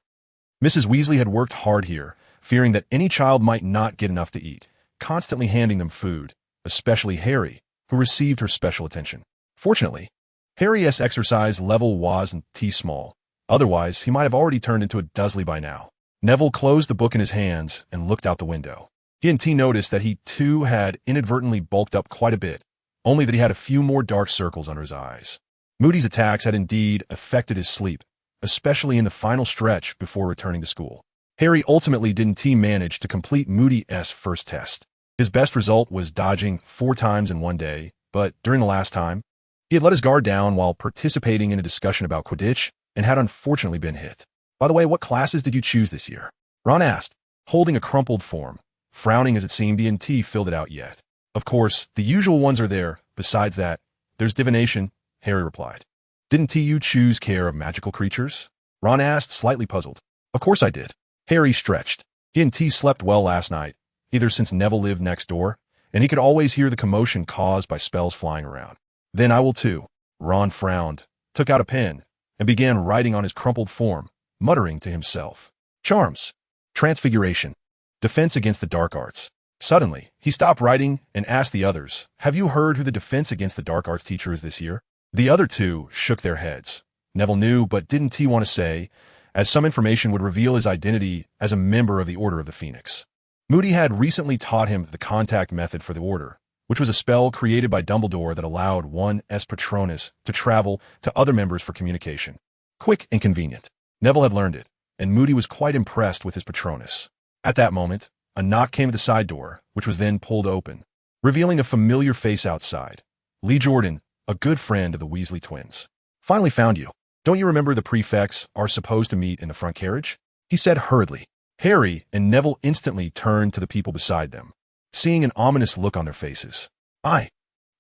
Mrs. Weasley had worked hard here, fearing that any child might not get enough to eat, constantly handing them food, especially Harry, who received her special attention. Fortunately, Harry's exercise level wasn't small. Otherwise, he might have already turned into a Dursley by now. Neville closed the book in his hands and looked out the window. He and noticed that he too had inadvertently bulked up quite a bit, only that he had a few more dark circles under his eyes. Moody's attacks had indeed affected his sleep, especially in the final stretch before returning to school. Harry ultimately didn't manage to complete Moody's first test. His best result was dodging 4 times in one day, but during the last time, he had let his guard down while participating in a discussion about Quidditch and had unfortunately been hit. By the way, what classes did you choose this year? Ron asked, holding a crumpled form. Frowning as it seemed he hadn't filled it out yet. Of course, the usual ones are there. Besides that, there's divination, Harry replied. Didn't you choose care of magical creatures? Ron asked, slightly puzzled. Of course I did. Harry stretched. He and slept well last night, either since Neville lived next door, and he could always hear the commotion caused by spells flying around. Then I will too. Ron frowned, took out a pen, and began writing on his crumpled form, muttering to himself. Charms. Transfiguration. Defense against the dark arts. Suddenly, he stopped writing and asked the others, have you heard who the defense against the dark arts teacher is this year? The other two shook their heads. Neville knew but didn't want to say, as some information would reveal his identity as a member of the Order of the Phoenix. Moody had recently taught him the contact method for the Order, which was a spell created by Dumbledore that allowed one's Patronus to travel to other members for communication. Quick and convenient. Neville had learned it, and Moody was quite impressed with his Patronus. At that moment, a knock came at the side door, which was then pulled open, revealing a familiar face outside. Lee Jordan, a good friend of the Weasley twins. Finally found you. Don't you remember the prefects are supposed to meet in the front carriage? He said hurriedly. Harry and Neville instantly turned to the people beside them, seeing an ominous look on their faces. I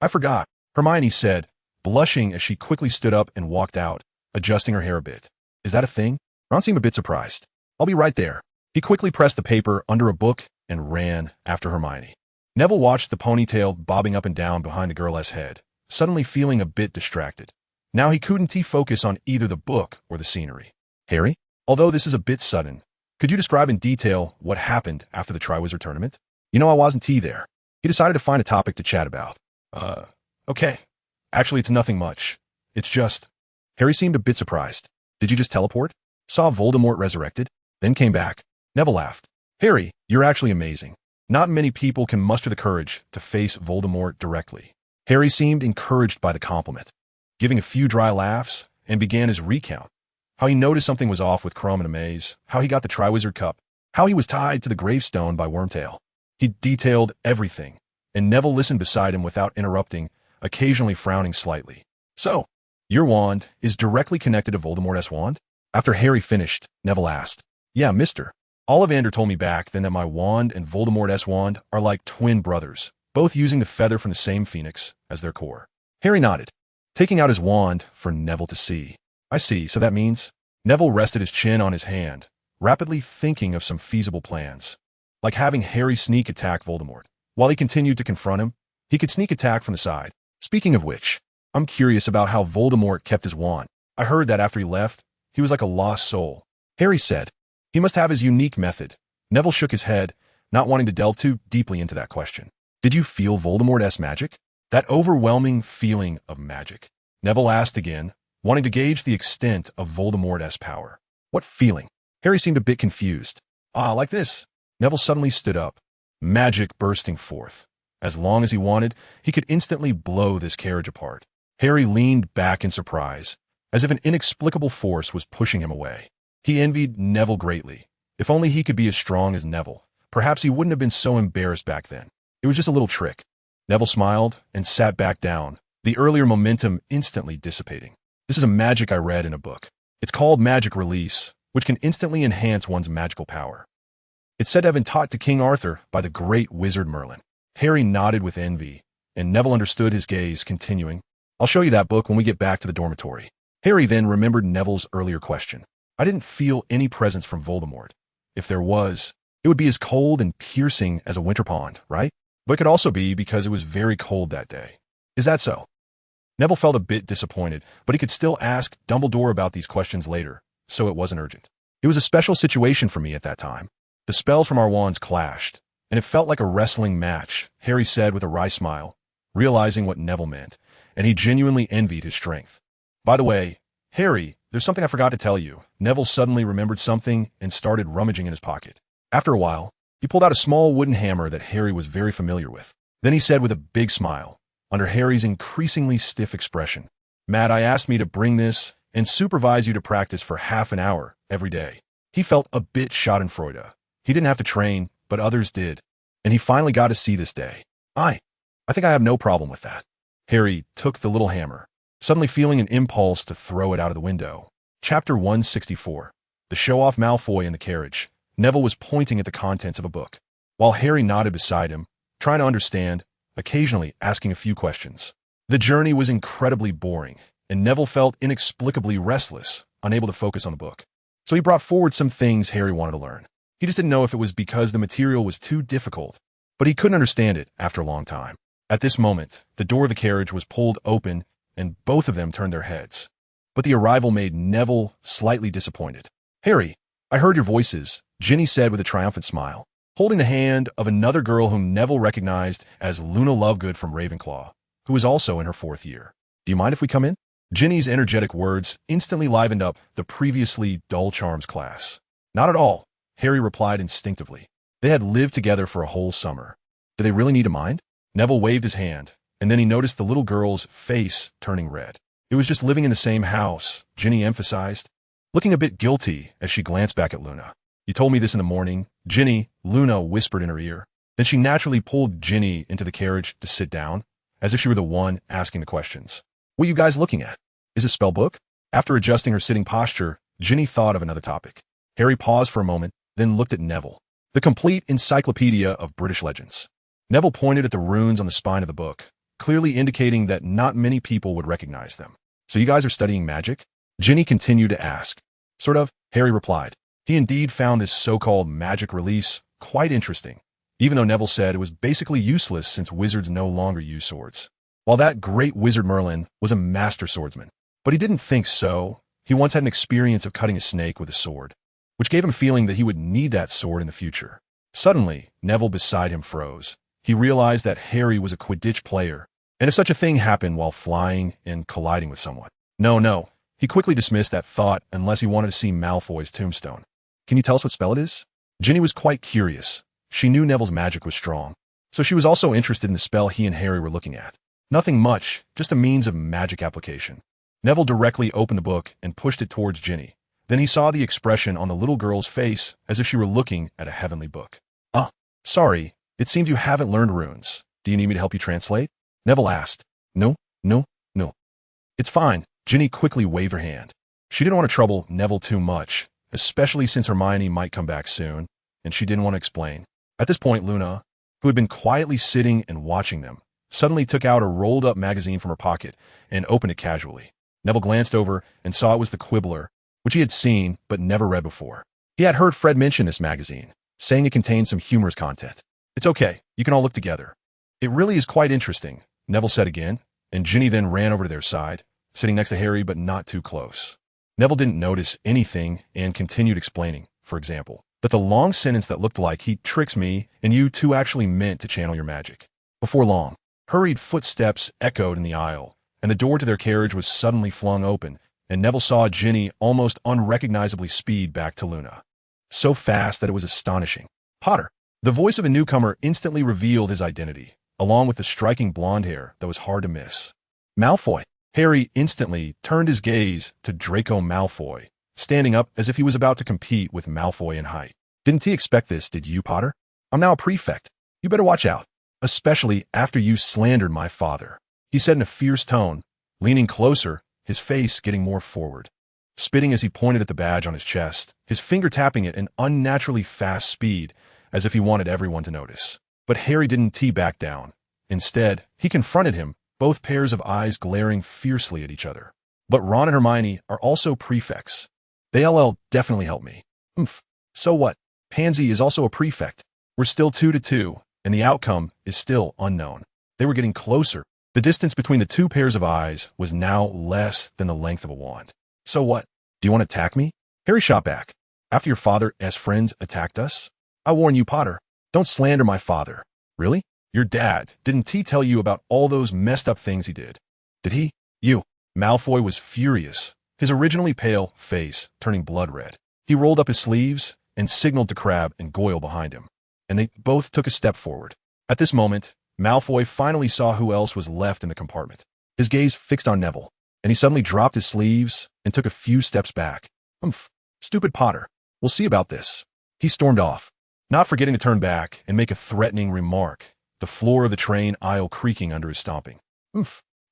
forgot, Hermione said, blushing as she quickly stood up and walked out, adjusting her hair a bit. Is that a thing? Ron seemed a bit surprised. I'll be right there. He quickly pressed the paper under a book and ran after Hermione. Neville watched the ponytail bobbing up and down behind the girl's head, suddenly feeling a bit distracted. Now he couldn't focus on either the book or the scenery. Harry, although this is a bit sudden, could you describe in detail what happened after the Triwizard Tournament? I wasn't there. He decided to find a topic to chat about. Okay. Actually, it's nothing much. It's just... Harry seemed a bit surprised. Did you just teleport? Saw Voldemort resurrected? Then came back? Neville laughed. Harry, you're actually amazing. Not many people can muster the courage to face Voldemort directly. Harry seemed encouraged by the compliment, giving a few dry laughs, and began his recount. How he noticed something was off with Crumb in a maze, how he got the Triwizard Cup, how he was tied to the gravestone by Wormtail. He detailed everything, and Neville listened beside him without interrupting, occasionally frowning slightly. So, your wand is directly connected to Voldemort's wand? After Harry finished, Neville asked. Yeah, mister. Ollivander told me back then that my wand and Voldemort's wand are like twin brothers, both using the feather from the same phoenix as their core. Harry nodded, taking out his wand for Neville to see. I see, so that means... Neville rested his chin on his hand, rapidly thinking of some feasible plans. like having Harry sneak attack Voldemort. While he continued to confront him, he could sneak attack from the side. Speaking of which, I'm curious about how Voldemort kept his wand. I heard that after he left, he was like a lost soul. Harry said, he must have his unique method. Neville shook his head, not wanting to delve too deeply into that question. Did you feel Voldemort's magic? That overwhelming feeling of magic? Neville asked again, wanting to gauge the extent of Voldemort's power. What feeling? Harry seemed a bit confused. Like this. Neville suddenly stood up, magic bursting forth. As long as he wanted, he could instantly blow this carriage apart. Harry leaned back in surprise, as if an inexplicable force was pushing him away. He envied Neville greatly. If only he could be as strong as Neville. Perhaps he wouldn't have been so embarrassed back then. It was just a little trick. Neville smiled and sat back down, the earlier momentum instantly dissipating. This is a magic I read in a book. It's called Magic Release, which can instantly enhance one's magical power. It's said to have been taught to King Arthur by the great wizard Merlin. Harry nodded with envy, and Neville understood his gaze, continuing, I'll show you that book when we get back to the dormitory. Harry then remembered Neville's earlier question. I didn't feel any presence from Voldemort. If there was, it would be as cold and piercing as a winter pond, right? But it could also be because it was very cold that day. Is that so? Neville felt a bit disappointed, but he could still ask Dumbledore about these questions later, so it wasn't urgent. It was a special situation for me at that time. The spells from our wands clashed, and it felt like a wrestling match, Harry said with a wry smile, realizing what Neville meant, and he genuinely envied his strength. By the way, Harry, there's something I forgot to tell you. Neville suddenly remembered something and started rummaging in his pocket. After a while, he pulled out a small wooden hammer that Harry was very familiar with. Then he said with a big smile, under Harry's increasingly stiff expression, Matt, I asked me to bring this and supervise you to practice for half an hour every day. He felt a bit schadenfreude. He didn't have to train, but others did, and he finally got to see this day. I think I have no problem with that. Harry took the little hammer, suddenly feeling an impulse to throw it out of the window. Chapter 164. The show-off Malfoy in the carriage. Neville was pointing at the contents of a book, while Harry nodded beside him, trying to understand, occasionally asking a few questions. The journey was incredibly boring, and Neville felt inexplicably restless, unable to focus on the book. So he brought forward some things Harry wanted to learn. He just didn't know if it was because the material was too difficult, but he couldn't understand it after a long time. At this moment, the door of the carriage was pulled open, and both of them turned their heads. But the arrival made Neville slightly disappointed. Harry, I heard your voices, Ginny said with a triumphant smile, holding the hand of another girl whom Neville recognized as Luna Lovegood from Ravenclaw, who was also in her 4th year. Do you mind if we come in? Ginny's energetic words instantly livened up the previously dull charms class. Not at all, Harry replied instinctively. They had lived together for a whole summer. Do they really need to mind? Neville waved his hand, and then he noticed the little girl's face turning red. It was just living in the same house, Ginny emphasized, looking a bit guilty as she glanced back at Luna. You told me this in the morning, Ginny, Luna whispered in her ear. Then she naturally pulled Ginny into the carriage to sit down, as if she were the one asking the questions. What are you guys looking at? Is it a spell book? After adjusting her sitting posture, Ginny thought of another topic. Harry paused for a moment, then looked at Neville. The complete encyclopedia of British legends. Neville pointed at the runes on the spine of the book, clearly indicating that not many people would recognize them. So you guys are studying magic? Ginny continued to ask. Sort of, Harry replied. He indeed found this so-called magic release quite interesting, even though Neville said it was basically useless since wizards no longer use swords. While that great wizard Merlin was a master swordsman, but he didn't think so. He once had an experience of cutting a snake with a sword, which gave him a feeling that he would need that sword in the future. Suddenly, Neville beside him froze. He realized that Harry was a Quidditch player, and if such a thing happened while flying and colliding with someone. No. He quickly dismissed that thought unless he wanted to see Malfoy's tombstone. Can you tell us what spell it is? Ginny was quite curious. She knew Neville's magic was strong, so she was also interested in the spell he and Harry were looking at. Nothing much, just a means of magic application. Neville directly opened the book and pushed it towards Ginny. Then he saw the expression on the little girl's face as if she were looking at a heavenly book. Sorry, it seems you haven't learned runes. Do you need me to help you translate? Neville asked. No. It's fine. Ginny quickly waved her hand. She didn't want to trouble Neville too much, especially since Hermione might come back soon, and she didn't want to explain. At this point, Luna, who had been quietly sitting and watching them, suddenly took out a rolled-up magazine from her pocket and opened it casually. Neville glanced over and saw it was the Quibbler, which he had seen but never read before. He had heard Fred mention this magazine, saying it contained some humorous content. It's okay, you can all look together. It really is quite interesting, Neville said again, and Ginny then ran over to their side, sitting next to Harry but not too close. Neville didn't notice anything and continued explaining, for example, that the long sentence that looked like he tricks me and you two actually meant to channel your magic. Before long, hurried footsteps echoed in the aisle, and the door to their carriage was suddenly flung open, and Neville saw Ginny almost unrecognizably speed back to Luna. So fast that it was astonishing. Potter. The voice of a newcomer instantly revealed his identity, along with the striking blonde hair that was hard to miss. Malfoy. Harry instantly turned his gaze to Draco Malfoy, standing up as if he was about to compete with Malfoy in height. Didn't he expect this, did you, Potter? I'm now a prefect. You better watch out, especially after you slandered my father, he said in a fierce tone, leaning closer, his face getting more forward. Spitting as he pointed at the badge on his chest, his finger tapping it at an unnaturally fast speed, as if he wanted everyone to notice. But Harry didn't tee back down. Instead, he confronted him, both pairs of eyes glaring fiercely at each other. But Ron and Hermione are also prefects. They'll definitely help me. So what? Pansy is also a prefect. We're still 2-2, and the outcome is still unknown. They were getting closer. The distance between the two pairs of eyes was now less than the length of a wand. So what? Do you want to attack me? Harry shot back. After your father's friends attacked us? I warn you, Potter, don't slander my father. Really? Your dad, didn't he tell you about all those messed up things he did? Did he? You. Malfoy was furious, his originally pale face turning blood red. He rolled up his sleeves and signaled to Crabbe and Goyle behind him, and they both took a step forward. At this moment, Malfoy finally saw who else was left in the compartment. His gaze fixed on Neville, and he suddenly dropped his sleeves and took a few steps back. Stupid Potter. We'll see about this. He stormed off, not forgetting to turn back and make a threatening remark, the floor of the train aisle creaking under his stomping.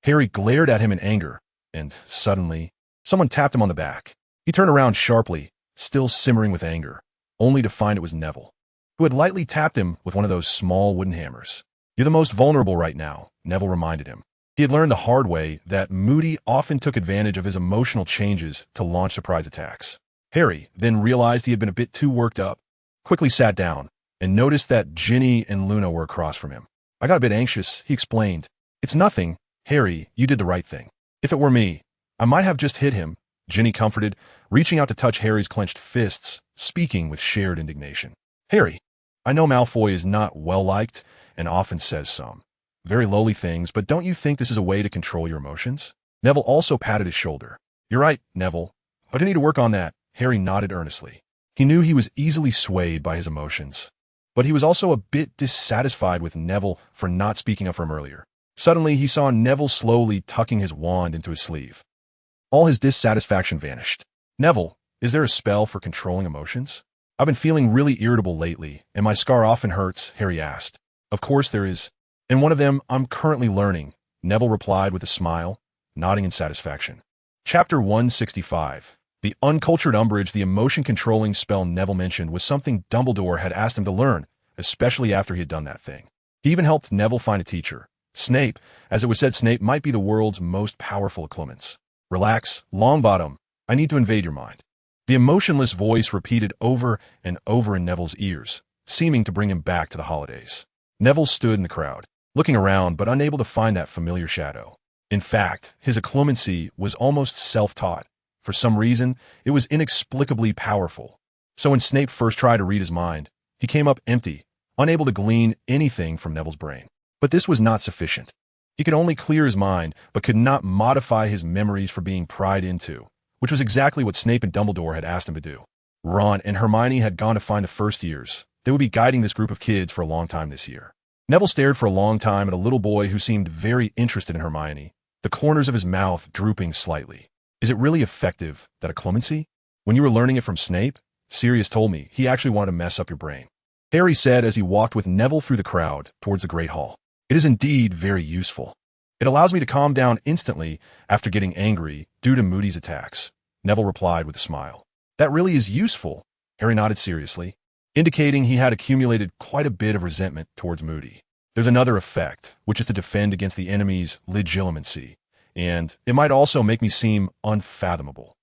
Harry glared at him in anger, and suddenly, someone tapped him on the back. He turned around sharply, still simmering with anger, only to find it was Neville, who had lightly tapped him with one of those small wooden hammers. You're the most vulnerable right now, Neville reminded him. He had learned the hard way that Moody often took advantage of his emotional changes to launch surprise attacks. Harry then realized he had been a bit too worked up, quickly sat down, and noticed that Ginny and Luna were across from him. I got a bit anxious, he explained. It's nothing, Harry, you did the right thing. If it were me, I might have just hit him, Ginny comforted, reaching out to touch Harry's clenched fists, speaking with shared indignation. Harry, I know Malfoy is not well-liked and often says some very lowly things, but don't you think this is a way to control your emotions? Neville also patted his shoulder. You're right, Neville, but I need to work on that, Harry nodded earnestly. He knew he was easily swayed by his emotions, but he was also a bit dissatisfied with Neville for not speaking up for him earlier. Suddenly, he saw Neville slowly tucking his wand into his sleeve. All his dissatisfaction vanished. Neville, is there a spell for controlling emotions? I've been feeling really irritable lately, and my scar often hurts, Harry asked. Of course there is. And one of them I'm currently learning, Neville replied with a smile, nodding in satisfaction. Chapter 165. The uncultured Umbridge, the emotion-controlling spell Neville mentioned, was something Dumbledore had asked him to learn, especially after he had done that thing. He even helped Neville find a teacher. Snape, as it was said Snape might be the world's most powerful occlumens. Relax, Longbottom, I need to invade your mind. The emotionless voice repeated over and over in Neville's ears, seeming to bring him back to the holidays. Neville stood in the crowd, looking around but unable to find that familiar shadow. In fact, his occlumency was almost self-taught. For some reason, it was inexplicably powerful. So when Snape first tried to read his mind, he came up empty, unable to glean anything from Neville's brain. But this was not sufficient. He could only clear his mind, but could not modify his memories for being pried into, which was exactly what Snape and Dumbledore had asked him to do. Ron and Hermione had gone to find the first years. They would be guiding this group of kids for a long time this year. Neville stared for a long time at a little boy who seemed very interested in Hermione, the corners of his mouth drooping slightly. Is it really effective, that occlumency? When you were learning it from Snape, Sirius told me he actually wanted to mess up your brain. Harry said as he walked with Neville through the crowd towards the Great Hall. It is indeed very useful. It allows me to calm down instantly after getting angry due to Moody's attacks, Neville replied with a smile. That really is useful, Harry nodded seriously, indicating he had accumulated quite a bit of resentment towards Moody. There's another effect, which is to defend against the enemy's legitimacy, and it might also make me seem unfathomable.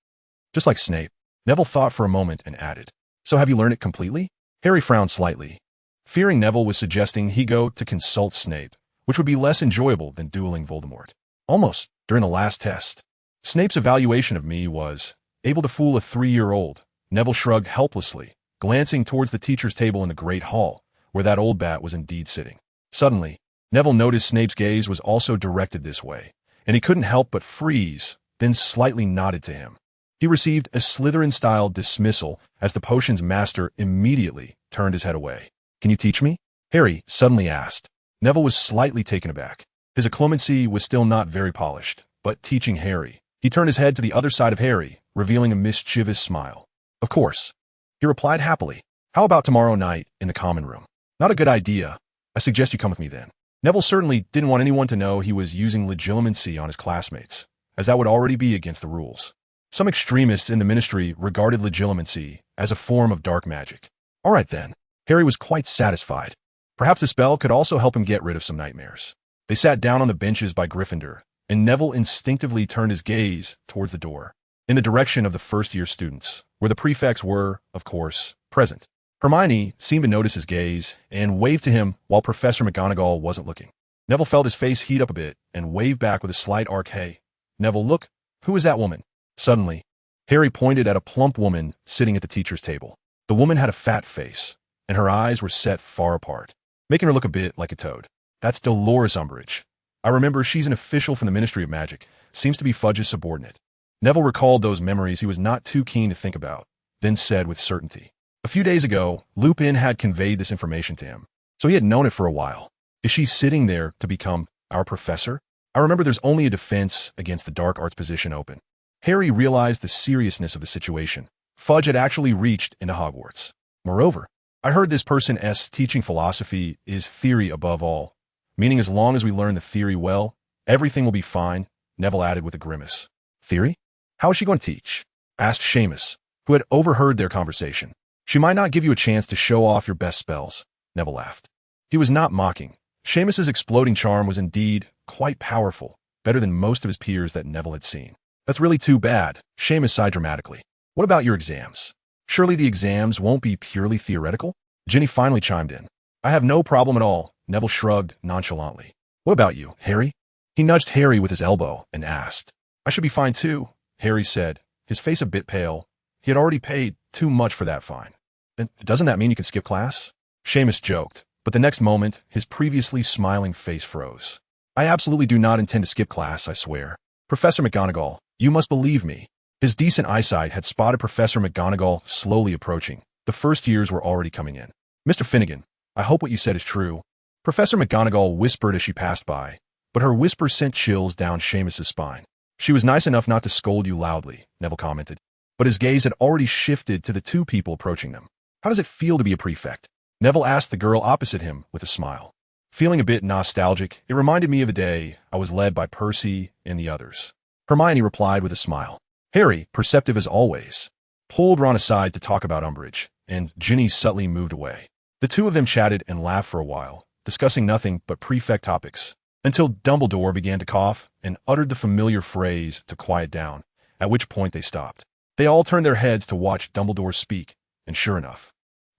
Just like Snape, Neville thought for a moment and added, So have you learned it completely? Harry frowned slightly, fearing Neville was suggesting he go to consult Snape, which would be less enjoyable than dueling Voldemort. Almost, during the last test, Snape's evaluation of me was able to fool a 3-year-old. Neville shrugged helplessly, glancing towards the teacher's table in the Great Hall, where that old bat was indeed sitting. Suddenly, Neville noticed Snape's gaze was also directed this way, and he couldn't help but freeze, then slightly nodded to him. He received a Slytherin-style dismissal as the potion's master immediately turned his head away. "Can you teach me?" Harry suddenly asked. Neville was slightly taken aback. His occlumency was still not very polished, but teaching Harry. He turned his head to the other side of Harry, revealing a mischievous smile. "Of course," he replied happily. "How about tomorrow night in the common room?" "Not a good idea. I suggest you come with me then." Neville certainly didn't want anyone to know he was using legilimency on his classmates, as that would already be against the rules. Some extremists in the ministry regarded legilimency as a form of dark magic. All right then. Harry was quite satisfied. Perhaps the spell could also help him get rid of some nightmares. They sat down on the benches by Gryffindor, and Neville instinctively turned his gaze towards the door, in the direction of the first-year students, where the prefects were, of course, present. Hermione seemed to notice his gaze and waved to him while Professor McGonagall wasn't looking. Neville felt his face heat up a bit and waved back with a slight arc. "Hey, Neville, look, who is that woman?" Suddenly, Harry pointed at a plump woman sitting at the teacher's table. The woman had a fat face, and her eyes were set far apart, making her look a bit like a toad. "That's Dolores Umbridge. I remember she's an official from the Ministry of Magic, seems to be Fudge's subordinate." Neville recalled those memories he was not too keen to think about, then said with certainty, "A few days ago, Lupin had conveyed this information to him, so he had known it for a while. Is she sitting there to become our professor? I remember there's only a defense against the dark arts position open." Harry realized the seriousness of the situation. Fudge had actually reached into Hogwarts. "Moreover, I heard this person's teaching philosophy is theory above all, meaning as long as we learn the theory well, everything will be fine," Neville added with a grimace. "Theory? How is she going to teach?" asked Seamus, who had overheard their conversation. "She might not give you a chance to show off your best spells," Neville laughed. He was not mocking. Seamus's exploding charm was indeed quite powerful, better than most of his peers that Neville had seen. "That's really too bad," Seamus sighed dramatically. "What about your exams? Surely the exams won't be purely theoretical?" Ginny finally chimed in. "I have no problem at all," Neville shrugged nonchalantly. "What about you, Harry?" He nudged Harry with his elbow and asked. "I should be fine too," Harry said, his face a bit pale. He had already paid too much for that fine. "And doesn't that mean you can skip class?" Seamus joked, but the next moment, his previously smiling face froze. "I absolutely do not intend to skip class, I swear. Professor McGonagall, you must believe me." His decent eyesight had spotted Professor McGonagall slowly approaching. The first years were already coming in. "Mr. Finnegan, I hope what you said is true." Professor McGonagall whispered as she passed by, but her whisper sent chills down Seamus's spine. "She was nice enough not to scold you loudly," Neville commented, but his gaze had already shifted to the two people approaching them. "How does it feel to be a prefect?" Neville asked the girl opposite him with a smile. Feeling a bit nostalgic, it reminded me of the day I was led by Percy and the others. Hermione replied with a smile. Harry, perceptive as always, pulled Ron aside to talk about Umbridge, and Ginny subtly moved away. The two of them chatted and laughed for a while, discussing nothing but prefect topics, until Dumbledore began to cough and uttered the familiar phrase to quiet down, at which point they stopped. They all turned their heads to watch Dumbledore speak, and sure enough,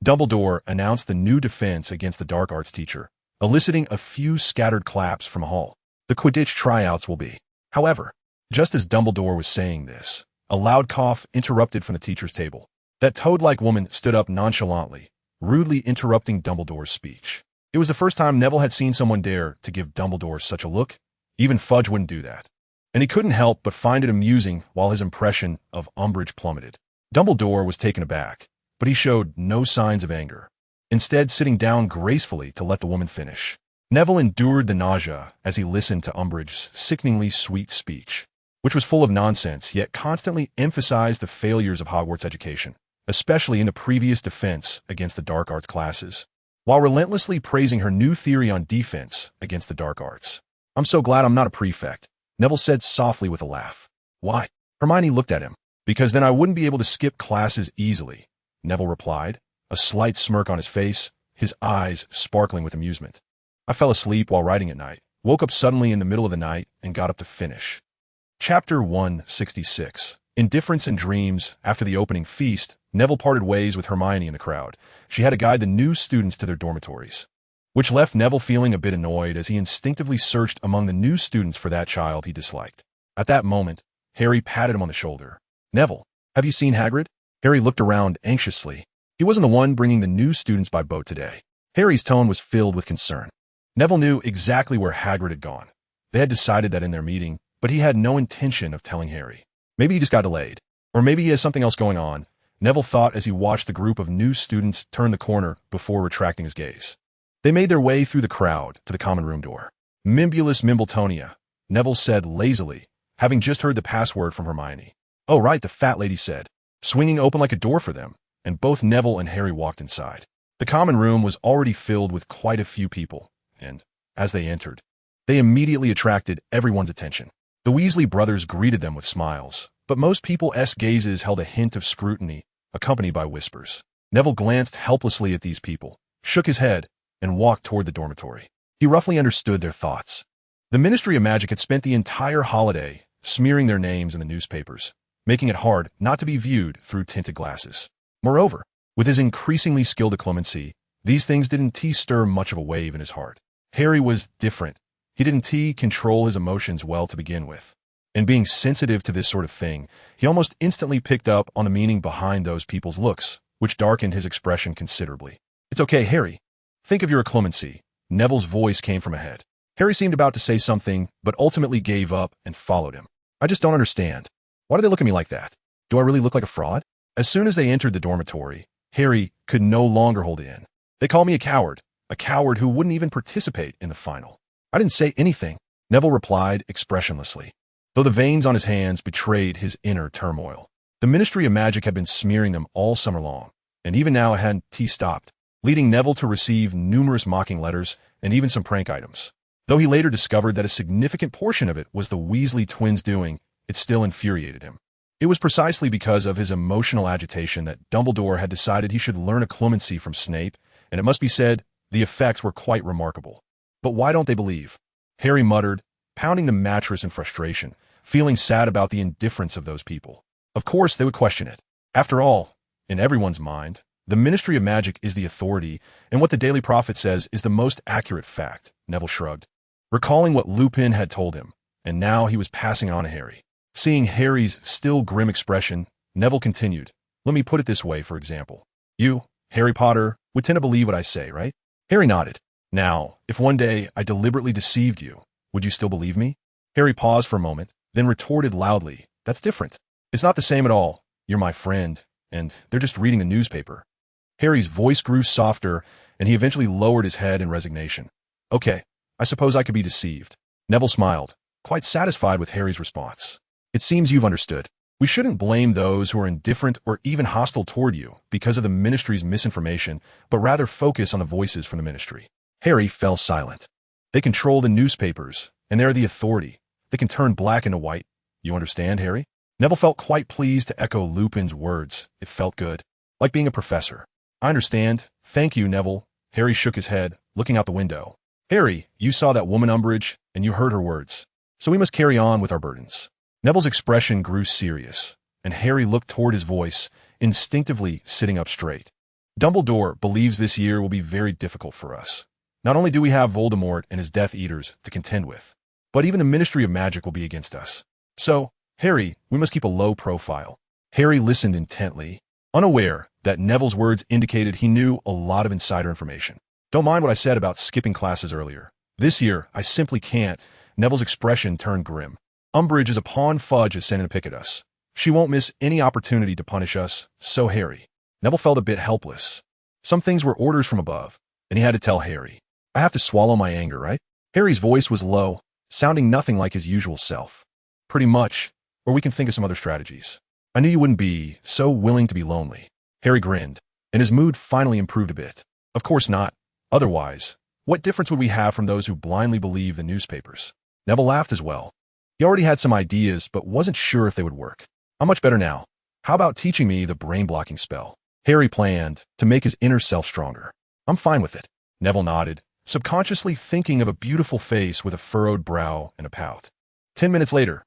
Dumbledore announced the new defense against the dark arts teacher, eliciting a few scattered claps from Hall. "The Quidditch tryouts will be." However, just as Dumbledore was saying this, a loud cough interrupted from the teacher's table. That toad-like woman stood up nonchalantly, rudely interrupting Dumbledore's speech. It was the first time Neville had seen someone dare to give Dumbledore such a look. Even Fudge wouldn't do that. And he couldn't help but find it amusing while his impression of Umbridge plummeted. Dumbledore was taken aback, but he showed no signs of anger, instead sitting down gracefully to let the woman finish. Neville endured the nausea as he listened to Umbridge's sickeningly sweet speech, which was full of nonsense yet constantly emphasized the failures of Hogwarts education, especially in the previous defense against the dark arts classes, while relentlessly praising her new theory on defense against the dark arts. "I'm so glad I'm not a prefect," Neville said softly with a laugh. "Why?" Hermione looked at him. "Because then I wouldn't be able to skip classes easily," Neville replied, a slight smirk on his face, his eyes sparkling with amusement. "I fell asleep while writing at night, woke up suddenly in the middle of the night, and got up to finish." Chapter 166. In Difference and Dreams, after the opening feast, Neville parted ways with Hermione in the crowd. She had to guide the new students to their dormitories, which left Neville feeling a bit annoyed as he instinctively searched among the new students for that child he disliked. At that moment, Harry patted him on the shoulder. "Neville, have you seen Hagrid?" Harry looked around anxiously. He wasn't the one bringing the new students by boat today. Harry's tone was filled with concern. Neville knew exactly where Hagrid had gone. They had decided that in their meeting, but he had no intention of telling Harry. Maybe he just got delayed. Or maybe he has something else going on, Neville thought as he watched the group of new students turn the corner before retracting his gaze. They made their way through the crowd to the common room door. "Mimbulus Mimbletonia," Neville said lazily, having just heard the password from Hermione. "Oh right," the fat lady said, swinging open like a door for them, and both Neville and Harry walked inside. The common room was already filled with quite a few people, and, as they entered, they immediately attracted everyone's attention. The Weasley brothers greeted them with smiles, but most people's gazes held a hint of scrutiny, accompanied by whispers. Neville glanced helplessly at these people, shook his head, and walked toward the dormitory. He roughly understood their thoughts. The Ministry of Magic had spent the entire holiday smearing their names in the newspapers, making it hard not to be viewed through tinted glasses. Moreover, with his increasingly skilled diplomacy, these things didn't stir much of a wave in his heart. Harry was different. He didn't control his emotions well to begin with. And being sensitive to this sort of thing, he almost instantly picked up on the meaning behind those people's looks, which darkened his expression considerably. "It's okay, Harry. Think of your clemency." Neville's voice came from ahead. Harry seemed about to say something, but ultimately gave up and followed him. "I just don't understand. Why do they look at me like that? Do I really look like a fraud?" As soon as they entered the dormitory, Harry could no longer hold it in. "They call me a coward who wouldn't even participate in the final." "I didn't say anything," Neville replied expressionlessly, though the veins on his hands betrayed his inner turmoil. The Ministry of Magic had been smearing them all summer long, and even now it hadn't stopped, leading Neville to receive numerous mocking letters and even some prank items. Though he later discovered that a significant portion of it was the Weasley twins' doing, it still infuriated him. It was precisely because of his emotional agitation that Dumbledore had decided he should learn a clemency from Snape, and it must be said, the effects were quite remarkable. "But why don't they believe?" Harry muttered, pounding the mattress in frustration, feeling sad about the indifference of those people. Of course they would question it. After all, in everyone's mind, the Ministry of Magic is the authority, and what the Daily Prophet says is the most accurate fact, Neville shrugged, recalling what Lupin had told him, and now he was passing it on to Harry. Seeing Harry's still grim expression, Neville continued, "Let me put it this way, for example. You, Harry Potter, would tend to believe what I say, right?" Harry nodded. "Now, if one day I deliberately deceived you, would you still believe me?" Harry paused for a moment, then retorted loudly, "That's different. It's not the same at all. You're my friend, and they're just reading the newspaper." Harry's voice grew softer, and he eventually lowered his head in resignation. "Okay, I suppose I could be deceived." Neville smiled, quite satisfied with Harry's response. "It seems you've understood. We shouldn't blame those who are indifferent or even hostile toward you because of the Ministry's misinformation, but rather focus on the voices from the Ministry." Harry fell silent. "They control the newspapers, and they're the authority. They can turn black into white. You understand, Harry?" Neville felt quite pleased to echo Lupin's words. It felt good. Like being a professor. "I understand. Thank you, Neville." Harry shook his head, looking out the window. "Harry, you saw that woman Umbridge, and you heard her words. So we must carry on with our burdens." Neville's expression grew serious, and Harry looked toward his voice, instinctively sitting up straight. "Dumbledore believes this year will be very difficult for us. Not only do we have Voldemort and his Death Eaters to contend with, but even the Ministry of Magic will be against us. So, Harry, we must keep a low profile." Harry listened intently, unaware that Neville's words indicated he knew a lot of insider information. "Don't mind what I said about skipping classes earlier. This year, I simply can't." Neville's expression turned grim. "Umbridge is a pawn Fudge has sent in to pick at us. She won't miss any opportunity to punish us, so Harry." Neville felt a bit helpless. Some things were orders from above, and he had to tell Harry. "I have to swallow my anger, right?" Harry's voice was low, sounding nothing like his usual self. "Pretty much, or we can think of some other strategies. I knew you wouldn't be so willing to be lonely." Harry grinned, and his mood finally improved a bit. "Of course not. Otherwise, what difference would we have from those who blindly believe the newspapers?" Neville laughed as well. He already had some ideas, but wasn't sure if they would work. "I'm much better now. How about teaching me the brain-blocking spell?" Harry planned to make his inner self stronger. "I'm fine with it." Neville nodded, subconsciously thinking of a beautiful face with a furrowed brow and a pout. 10 minutes later,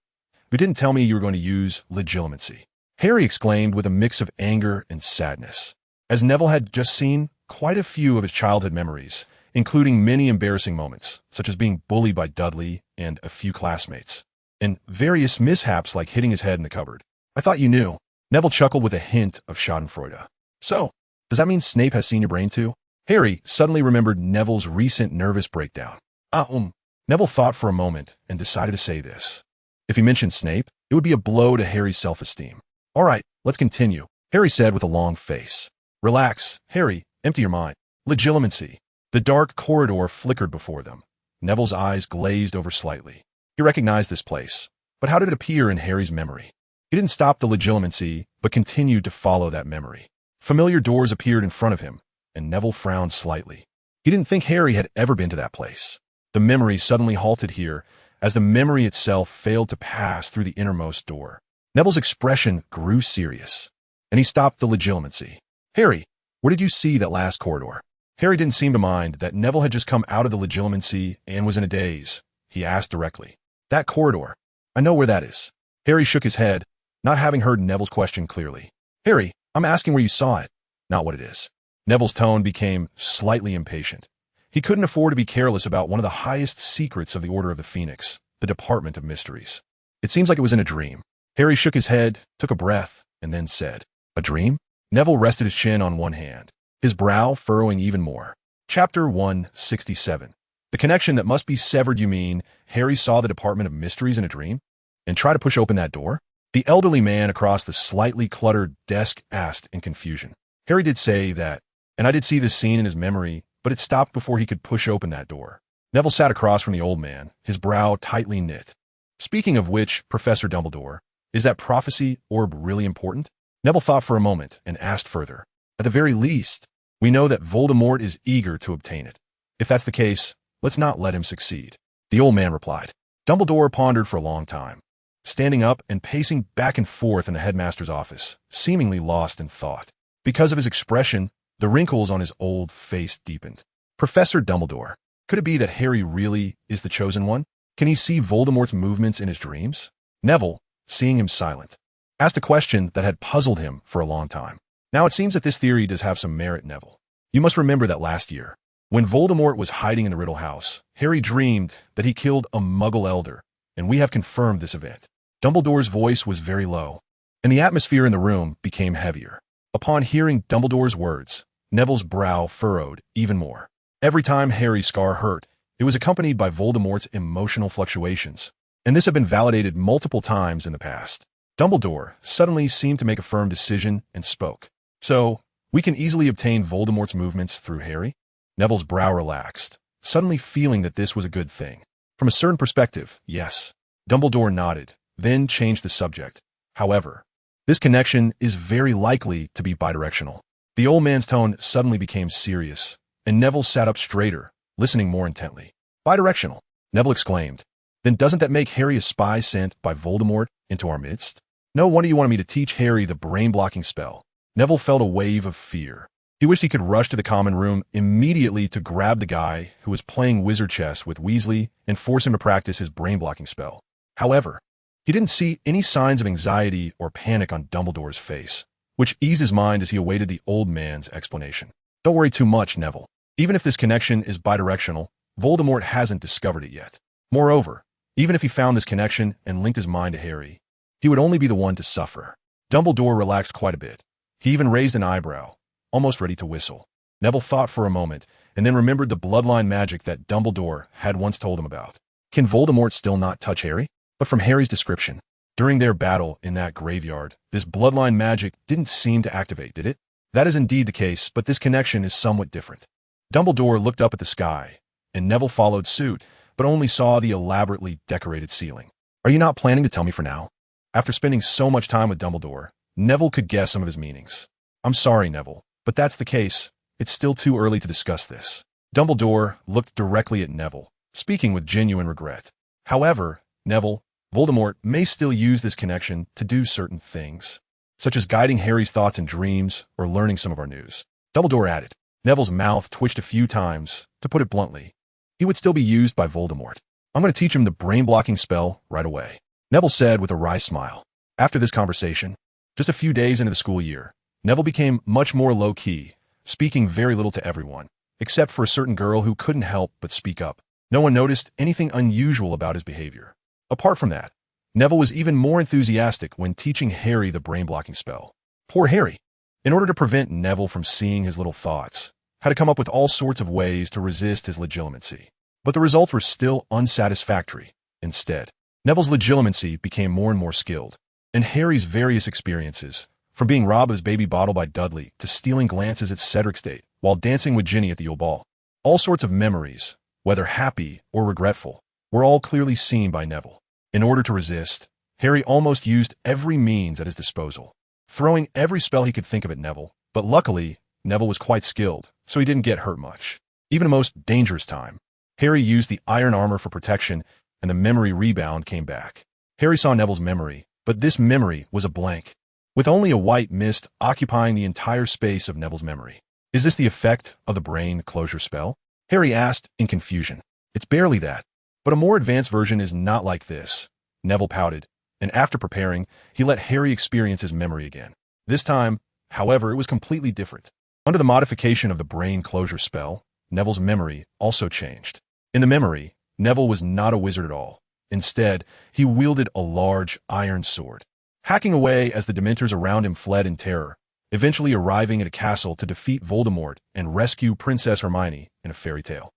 You didn't tell me you were going to use legilimency," Harry exclaimed with a mix of anger and sadness. As Neville had just seen quite a few of his childhood memories, including many embarrassing moments, such as being bullied by Dudley and a few classmates, and various mishaps like hitting his head in the cupboard. "I thought you knew." Neville chuckled with a hint of schadenfreude. "So, does that mean Snape has seen your brain too?" Harry suddenly remembered Neville's recent nervous breakdown. Neville thought for a moment and decided to say this. If he mentioned Snape, it would be a blow to Harry's self-esteem. "All right, let's continue," Harry said with a long face. "Relax, Harry, empty your mind." Legilimency. The dark corridor flickered before them. Neville's eyes glazed over slightly. He recognized this place, but how did it appear in Harry's memory? He didn't stop the legilimency, but continued to follow that memory. Familiar doors appeared in front of him, and Neville frowned slightly. He didn't think Harry had ever been to that place. The memory suddenly halted here, as the memory itself failed to pass through the innermost door. Neville's expression grew serious, and he stopped the legilimency. "Harry, where did you see that last corridor?" Harry didn't seem to mind that Neville had just come out of the legilimency and was in a daze. He asked directly. "That corridor. I know where that is." Harry shook his head, not having heard Neville's question clearly. "Harry, I'm asking where you saw it, not what it is." Neville's tone became slightly impatient. He couldn't afford to be careless about one of the highest secrets of the Order of the Phoenix, the Department of Mysteries. "It seems like it was in a dream." Harry shook his head, took a breath, and then said, "A dream?" Neville rested his chin on one hand, his brow furrowing even more. Chapter 167. The connection that must be severed. You mean Harry saw the Department of Mysteries in a dream? And tried to push open that door? The elderly man across the slightly cluttered desk asked in confusion. "Harry did say that, and I did see this scene in his memory, but it stopped before he could push open that door." Neville sat across from the old man, his brow tightly knit. "Speaking of which, Professor Dumbledore, is that prophecy orb really important?" Neville thought for a moment and asked further. "At the very least, we know that Voldemort is eager to obtain it. If that's the case, let's not let him succeed." The old man replied. Dumbledore pondered for a long time, standing up and pacing back and forth in the headmaster's office, seemingly lost in thought. Because of his expression, the wrinkles on his old face deepened. "Professor Dumbledore, could it be that Harry really is the chosen one? Can he see Voldemort's movements in his dreams?" Neville, seeing him silent, asked a question that had puzzled him for a long time. "Now it seems that this theory does have some merit, Neville. You must remember that last year, when Voldemort was hiding in the Riddle House, Harry dreamed that he killed a Muggle elder, and we have confirmed this event." Dumbledore's voice was very low, and the atmosphere in the room became heavier. Upon hearing Dumbledore's words, Neville's brow furrowed even more. Every time Harry's scar hurt, it was accompanied by Voldemort's emotional fluctuations, and this had been validated multiple times in the past. Dumbledore suddenly seemed to make a firm decision and spoke. "So, we can easily obtain Voldemort's movements through Harry?" Neville's brow relaxed, suddenly feeling that this was a good thing. From a certain perspective, yes. Dumbledore nodded, then changed the subject. "However, this connection is very likely to be bidirectional." The old man's tone suddenly became serious, and Neville sat up straighter, listening more intently. "Bidirectional?" Neville exclaimed. "Then doesn't that make Harry a spy sent by Voldemort into our midst?" "No wonder you wanted me to teach Harry the brain-blocking spell." Neville felt a wave of fear. He wished he could rush to the common room immediately to grab the guy who was playing wizard chess with Weasley and force him to practice his brain-blocking spell. However, he didn't see any signs of anxiety or panic on Dumbledore's face, which eased his mind as he awaited the old man's explanation. "Don't worry too much, Neville. Even if this connection is bidirectional, Voldemort hasn't discovered it yet. Moreover, even if he found this connection and linked his mind to Harry, he would only be the one to suffer." Dumbledore relaxed quite a bit. He even raised an eyebrow, almost ready to whistle. Neville thought for a moment, and then remembered the bloodline magic that Dumbledore had once told him about. Can Voldemort still not touch Harry? But from Harry's description, during their battle in that graveyard, this bloodline magic didn't seem to activate, did it? That is indeed the case, but this connection is somewhat different. Dumbledore looked up at the sky, and Neville followed suit, but only saw the elaborately decorated ceiling. "Are you not planning to tell me for now?" After spending so much time with Dumbledore, Neville could guess some of his meanings. "I'm sorry, Neville, but that's the case. It's still too early to discuss this." Dumbledore looked directly at Neville, speaking with genuine regret. "However, Neville, Voldemort may still use this connection to do certain things, such as guiding Harry's thoughts and dreams or learning some of our news." Dumbledore added. Neville's mouth twitched a few times. To put it bluntly, he would still be used by Voldemort. "I'm going to teach him the brain-blocking spell right away." Neville said with a wry smile. After this conversation, just a few days into the school year, Neville became much more low-key, speaking very little to everyone, except for a certain girl who couldn't help but speak up. No one noticed anything unusual about his behavior. Apart from that, Neville was even more enthusiastic when teaching Harry the brain-blocking spell. Poor Harry, in order to prevent Neville from seeing his little thoughts, had to come up with all sorts of ways to resist his legitimacy. But the results were still unsatisfactory. Instead, Neville's legitimacy became more and more skilled, and Harry's various experiences, from being robbed of his baby bottle by Dudley to stealing glances at Cedric's date while dancing with Ginny at the Yule Ball, all sorts of memories, whether happy or regretful, were all clearly seen by Neville. In order to resist, Harry almost used every means at his disposal, throwing every spell he could think of at Neville, but luckily, Neville was quite skilled, so he didn't get hurt much. Even the most dangerous time, Harry used the iron armor for protection, and the memory rebound came back. Harry saw Neville's memory, but this memory was a blank, with only a white mist occupying the entire space of Neville's memory. Is this the effect of the brain closure spell? Harry asked in confusion. It's barely that, but a more advanced version is not like this. Neville pouted, and after preparing, he let Harry experience his memory again. This time, however, it was completely different. Under the modification of the brain closure spell, Neville's memory also changed. In the memory, Neville was not a wizard at all. Instead, he wielded a large iron sword, hacking away as the Dementors around him fled in terror, eventually arriving at a castle to defeat Voldemort and rescue Princess Hermione in a fairy tale.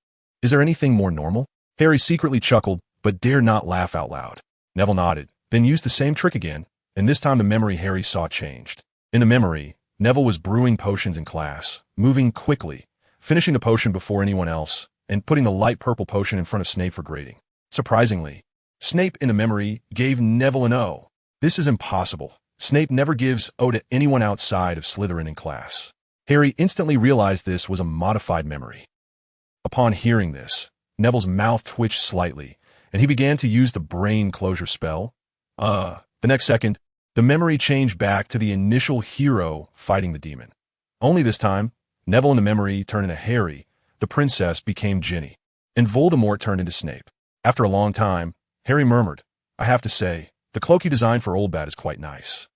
Is there anything more normal? Harry secretly chuckled, but dared not laugh out loud. Neville nodded, then used the same trick again, and this time the memory Harry saw changed. In the memory, Neville was brewing potions in class, moving quickly, finishing the potion before anyone else, and putting the light purple potion in front of Snape for grading. Surprisingly, Snape in the memory gave Neville an O. This is impossible. Snape never gives O to anyone outside of Slytherin in class. Harry instantly realized this was a modified memory. Upon hearing this, Neville's mouth twitched slightly, and he began to use the brain closure spell. The next second, the memory changed back to the initial hero fighting the demon. Only this time, Neville in the memory turned into Harry, the princess became Ginny, and Voldemort turned into Snape. After a long time, Harry murmured, I have to say, the cloak you designed for Old Bat is quite nice.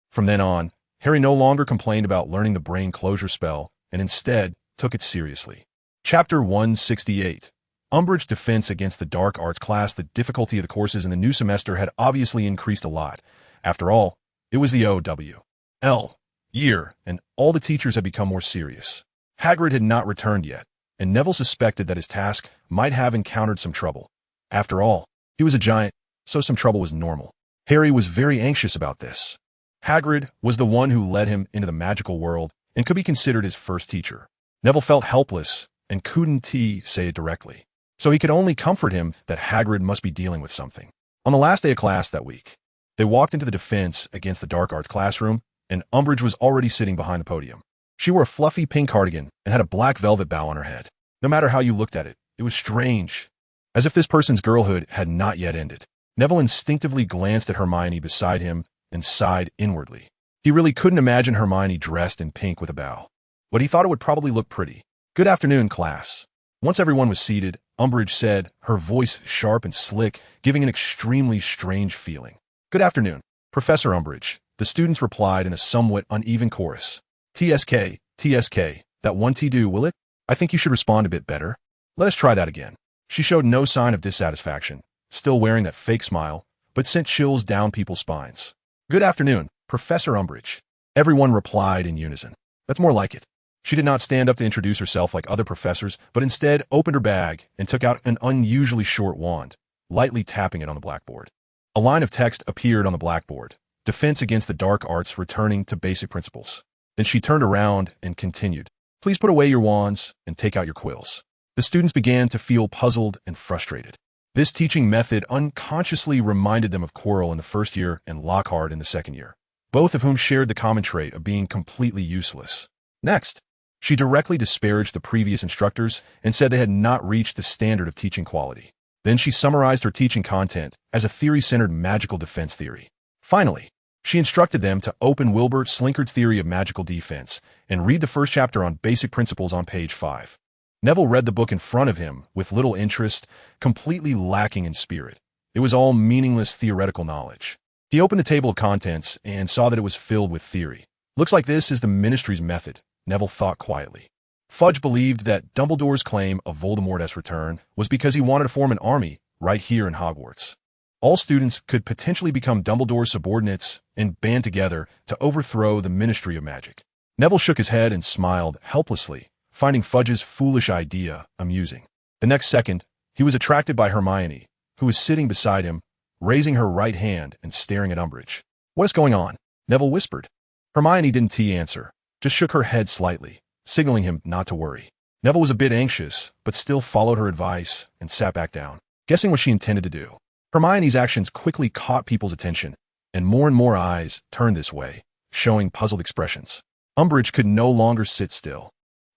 From then on, Harry no longer complained about learning the brain closure spell, and instead took it seriously. Chapter 168. Umbridge Defense Against the Dark Arts class. The difficulty of the courses in the new semester had obviously increased a lot. After all, it was the OWL year, and all the teachers had become more serious. Hagrid had not returned yet, and Neville suspected that his task might have encountered some trouble. After all, he was a giant, so some trouble was normal. Harry was very anxious about this. Hagrid was the one who led him into the magical world and could be considered his first teacher. Neville felt helpless and couldn't say it directly, so he could only comfort him that Hagrid must be dealing with something. On the last day of class that week, they walked into the Defense Against the Dark Arts classroom, and Umbridge was already sitting behind the podium. She wore a fluffy pink cardigan and had a black velvet bow on her head. No matter how you looked at it, it was strange, as if this person's girlhood had not yet ended. Neville instinctively glanced at Hermione beside him and sighed inwardly. He really couldn't imagine Hermione dressed in pink with a bow, but he thought it would probably look pretty. Good afternoon, class. Once everyone was seated, Umbridge said, her voice sharp and slick, giving an extremely strange feeling. Good afternoon, Professor Umbridge. The students replied in a somewhat uneven chorus. TSK, TSK, that one T do, will it? I think you should respond a bit better. Let us try that again. She showed no sign of dissatisfaction, still wearing that fake smile, but sent chills down people's spines. Good afternoon, Professor Umbridge. Everyone replied in unison. That's more like it. She did not stand up to introduce herself like other professors, but instead opened her bag and took out an unusually short wand, lightly tapping it on the blackboard. A line of text appeared on the blackboard. Defense Against the Dark Arts Returning to Basic Principles. Then she turned around and continued. Please put away your wands and take out your quills. The students began to feel puzzled and frustrated. This teaching method unconsciously reminded them of Quirrell in the first year and Lockhart in the second year, both of whom shared the common trait of being completely useless. Next, she directly disparaged the previous instructors and said they had not reached the standard of teaching quality. Then she summarized her teaching content as a theory-centered magical defense theory. Finally, she instructed them to open Wilbur Slinkard's theory of magical defense and read the first chapter on basic principles on page 5. Neville read the book in front of him with little interest, completely lacking in spirit. It was all meaningless theoretical knowledge. He opened the table of contents and saw that it was filled with theory. Looks like this is the Ministry's method, Neville thought quietly. Fudge believed that Dumbledore's claim of Voldemort's return was because he wanted to form an army right here in Hogwarts. All students could potentially become Dumbledore's subordinates and band together to overthrow the Ministry of Magic. Neville shook his head and smiled helplessly, finding Fudge's foolish idea amusing. The next second, he was attracted by Hermione, who was sitting beside him, raising her right hand and staring at Umbridge. "What is going on?" Neville whispered. Hermione didn't answer, just shook her head slightly, signaling him not to worry. Neville was a bit anxious, but still followed her advice and sat back down, guessing what she intended to do. Hermione's actions quickly caught people's attention, and more eyes turned this way, showing puzzled expressions. Umbridge could no longer sit still.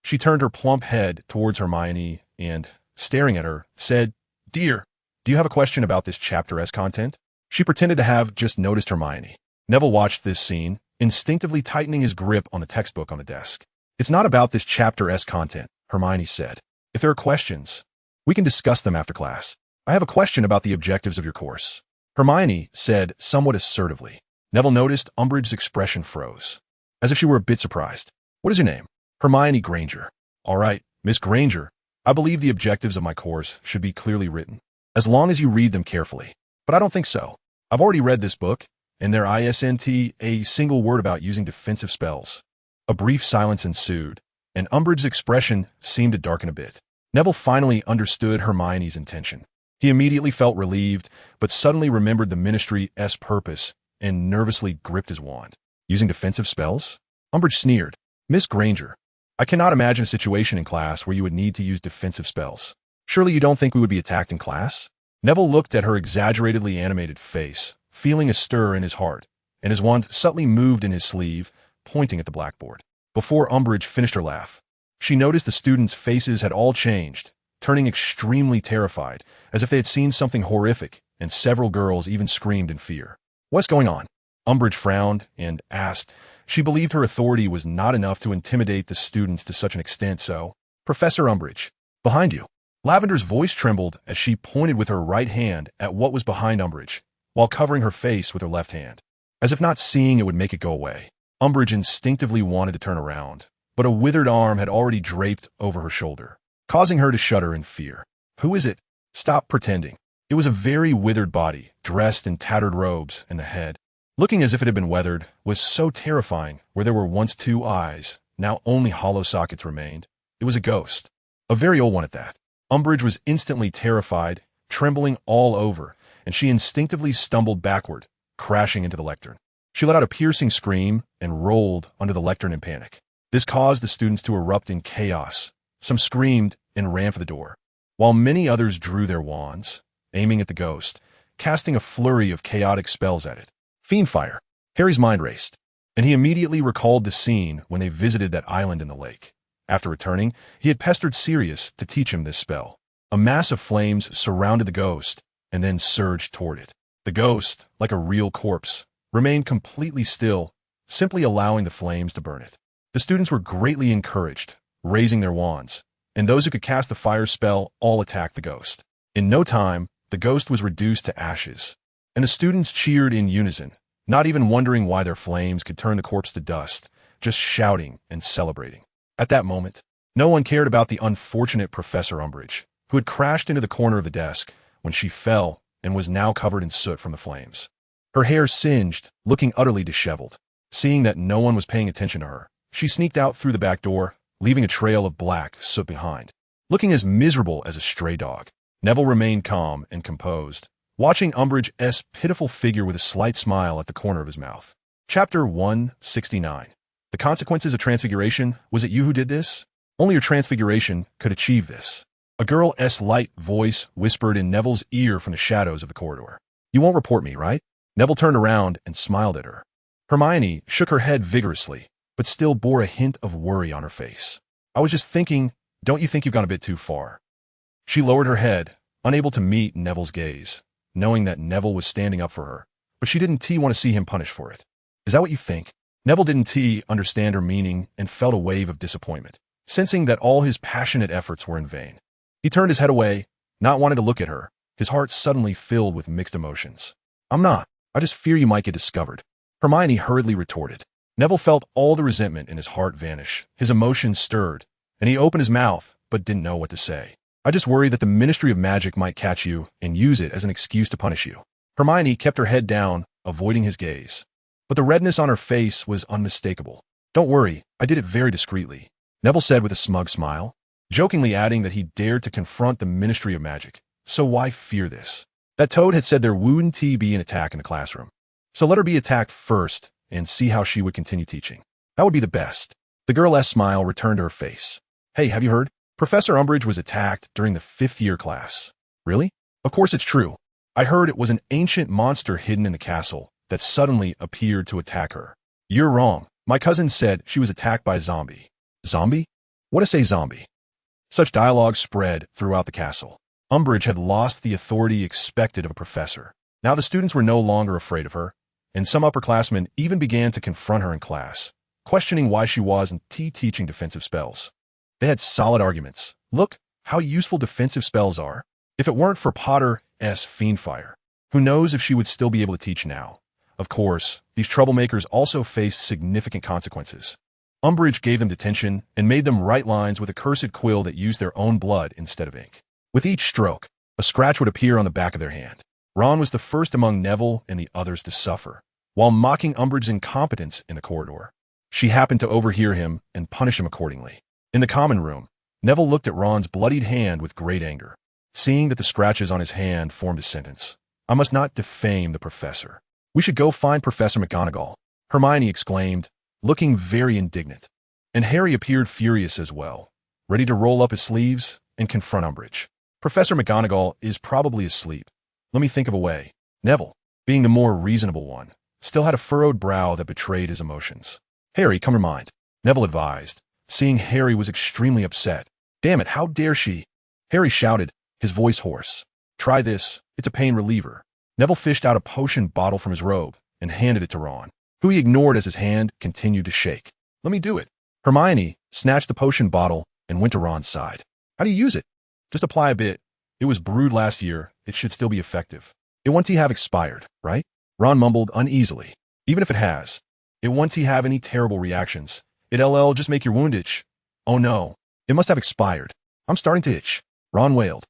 She turned her plump head towards Hermione and, staring at her, said, "Dear, do you have a question about this chapter's content?" She pretended to have just noticed Hermione. Neville watched this scene, instinctively tightening his grip on the textbook on the desk. "It's not about this chapter's content," Hermione said. "If there are questions, we can discuss them after class. I have a question about the objectives of your course," Hermione said somewhat assertively. Neville noticed Umbridge's expression froze, as if she were a bit surprised. "What is your name?" "Hermione Granger." "All right, Miss Granger, I believe the objectives of my course should be clearly written, as long as you read them carefully. But I don't think so. I've already read this book, and there isn't a single word about using defensive spells." A brief silence ensued, and Umbridge's expression seemed to darken a bit. Neville finally understood Hermione's intention. He immediately felt relieved, but suddenly remembered the Ministry's purpose and nervously gripped his wand. "Using defensive spells?" Umbridge sneered. "Miss Granger, I cannot imagine a situation in class where you would need to use defensive spells. Surely you don't think we would be attacked in class?" Neville looked at her exaggeratedly animated face, feeling a stir in his heart, and his wand subtly moved in his sleeve, pointing at the blackboard. Before Umbridge finished her laugh, she noticed the students' faces had all changed, turning extremely terrified, as if they had seen something horrific, and several girls even screamed in fear. "What's going on?" Umbridge frowned and asked. She believed her authority was not enough to intimidate the students to such an extent, so, "Professor Umbridge, behind you." Lavender's voice trembled as she pointed with her right hand at what was behind Umbridge, while covering her face with her left hand, as if not seeing it would make it go away. Umbridge instinctively wanted to turn around, but a withered arm had already draped over her shoulder, causing her to shudder in fear. "Who is it?" "Stop pretending." It was a very withered body, dressed in tattered robes, and the head, looking as if it had been weathered, was so terrifying. Where there were once 2 eyes, now only hollow sockets remained. It was a ghost, a very old one at that. Umbridge was instantly terrified, trembling all over, and she instinctively stumbled backward, crashing into the lectern. She let out a piercing scream and rolled under the lectern in panic. This caused the students to erupt in chaos. Some screamed and ran for the door, while many others drew their wands, aiming at the ghost, casting a flurry of chaotic spells at it. Fiendfire. Harry's mind raced, and he immediately recalled the scene when they visited that island in the lake. After returning, he had pestered Sirius to teach him this spell. A mass of flames surrounded the ghost and then surged toward it. The ghost, like a real corpse, remained completely still, simply allowing the flames to burn it. The students were greatly encouraged, raising their wands, and those who could cast the fire spell all attacked the ghost. In no time, the ghost was reduced to ashes, and the students cheered in unison, not even wondering why their flames could turn the corpse to dust, just shouting and celebrating. At that moment, no one cared about the unfortunate Professor Umbridge, who had crashed into the corner of the desk when she fell and was now covered in soot from the flames. Her hair singed, looking utterly disheveled. Seeing that no one was paying attention to her, she sneaked out through the back door, leaving a trail of black soot behind. Looking as miserable as a stray dog, Neville remained calm and composed, watching Umbridge's pitiful figure with a slight smile at the corner of his mouth. Chapter 169. The Consequences of Transfiguration. Was it you who did this? Only your transfiguration could achieve this. A girl's light voice whispered in Neville's ear from the shadows of the corridor. "You won't report me, right?" Neville turned around and smiled at her. Hermione shook her head vigorously, but still bore a hint of worry on her face. "I was just thinking, don't you think you've gone a bit too far?" She lowered her head, unable to meet Neville's gaze, knowing that Neville was standing up for her, but she didn't want to see him punished for it. "Is that what you think?" Neville didn't understand her meaning and felt a wave of disappointment, sensing that all his passionate efforts were in vain. He turned his head away, not wanting to look at her, his heart suddenly filled with mixed emotions. I'm not. I just fear you might get discovered, Hermione hurriedly retorted. Neville felt all the resentment in his heart vanish. His emotions stirred, and he opened his mouth, but didn't know what to say. I just worry that the Ministry of Magic might catch you and use it as an excuse to punish you. Hermione kept her head down, avoiding his gaze. But the redness on her face was unmistakable. Don't worry, I did it very discreetly, Neville said with a smug smile, jokingly adding that he dared to confront the Ministry of Magic. So why fear this? That toad had said there wouldn't be an attack in the classroom. So let her be attacked first and see how she would continue teaching. That would be the best. The girl's smile returned to her face. Hey, have you heard? Professor Umbridge was attacked during the 5th year class. Really? Of course it's true. I heard it was an ancient monster hidden in the castle that suddenly appeared to attack her. You're wrong. My cousin said she was attacked by a zombie. Zombie? What is a zombie? Such dialogue spread throughout the castle. Umbridge had lost the authority expected of a professor. Now the students were no longer afraid of her, and some upperclassmen even began to confront her in class, questioning why she wasn't teaching defensive spells. They had solid arguments. Look how useful defensive spells are. If it weren't for Potter's Fiendfire, who knows if she would still be able to teach now. Of course, these troublemakers also faced significant consequences. Umbridge gave them detention and made them write lines with a cursed quill that used their own blood instead of ink. With each stroke, a scratch would appear on the back of their hand. Ron was the first among Neville and the others to suffer, while mocking Umbridge's incompetence in the corridor. She happened to overhear him and punish him accordingly. In the common room, Neville looked at Ron's bloodied hand with great anger. Seeing that the scratches on his hand formed a sentence, I must not defame the professor. We should go find Professor McGonagall, Hermione exclaimed, looking very indignant. And Harry appeared furious as well, ready to roll up his sleeves and confront Umbridge. Professor McGonagall is probably asleep. Let me think of a way. Neville, being the more reasonable one, still had a furrowed brow that betrayed his emotions. Harry, come to mind, Neville advised, seeing Harry was extremely upset. Damn it, how dare she? Harry shouted, his voice hoarse. Try this, it's a pain reliever. Neville fished out a potion bottle from his robe and handed it to Ron, who he ignored as his hand continued to shake. Let me do it. Hermione snatched the potion bottle and went to Ron's side. How do you use it? Just apply a bit. It was brewed last year. It should still be effective. It won't have expired, right? Ron mumbled uneasily. Even if it has, it won't have any terrible reactions. It'll just make your wound itch. Oh no, it must have expired. I'm starting to itch. Ron wailed.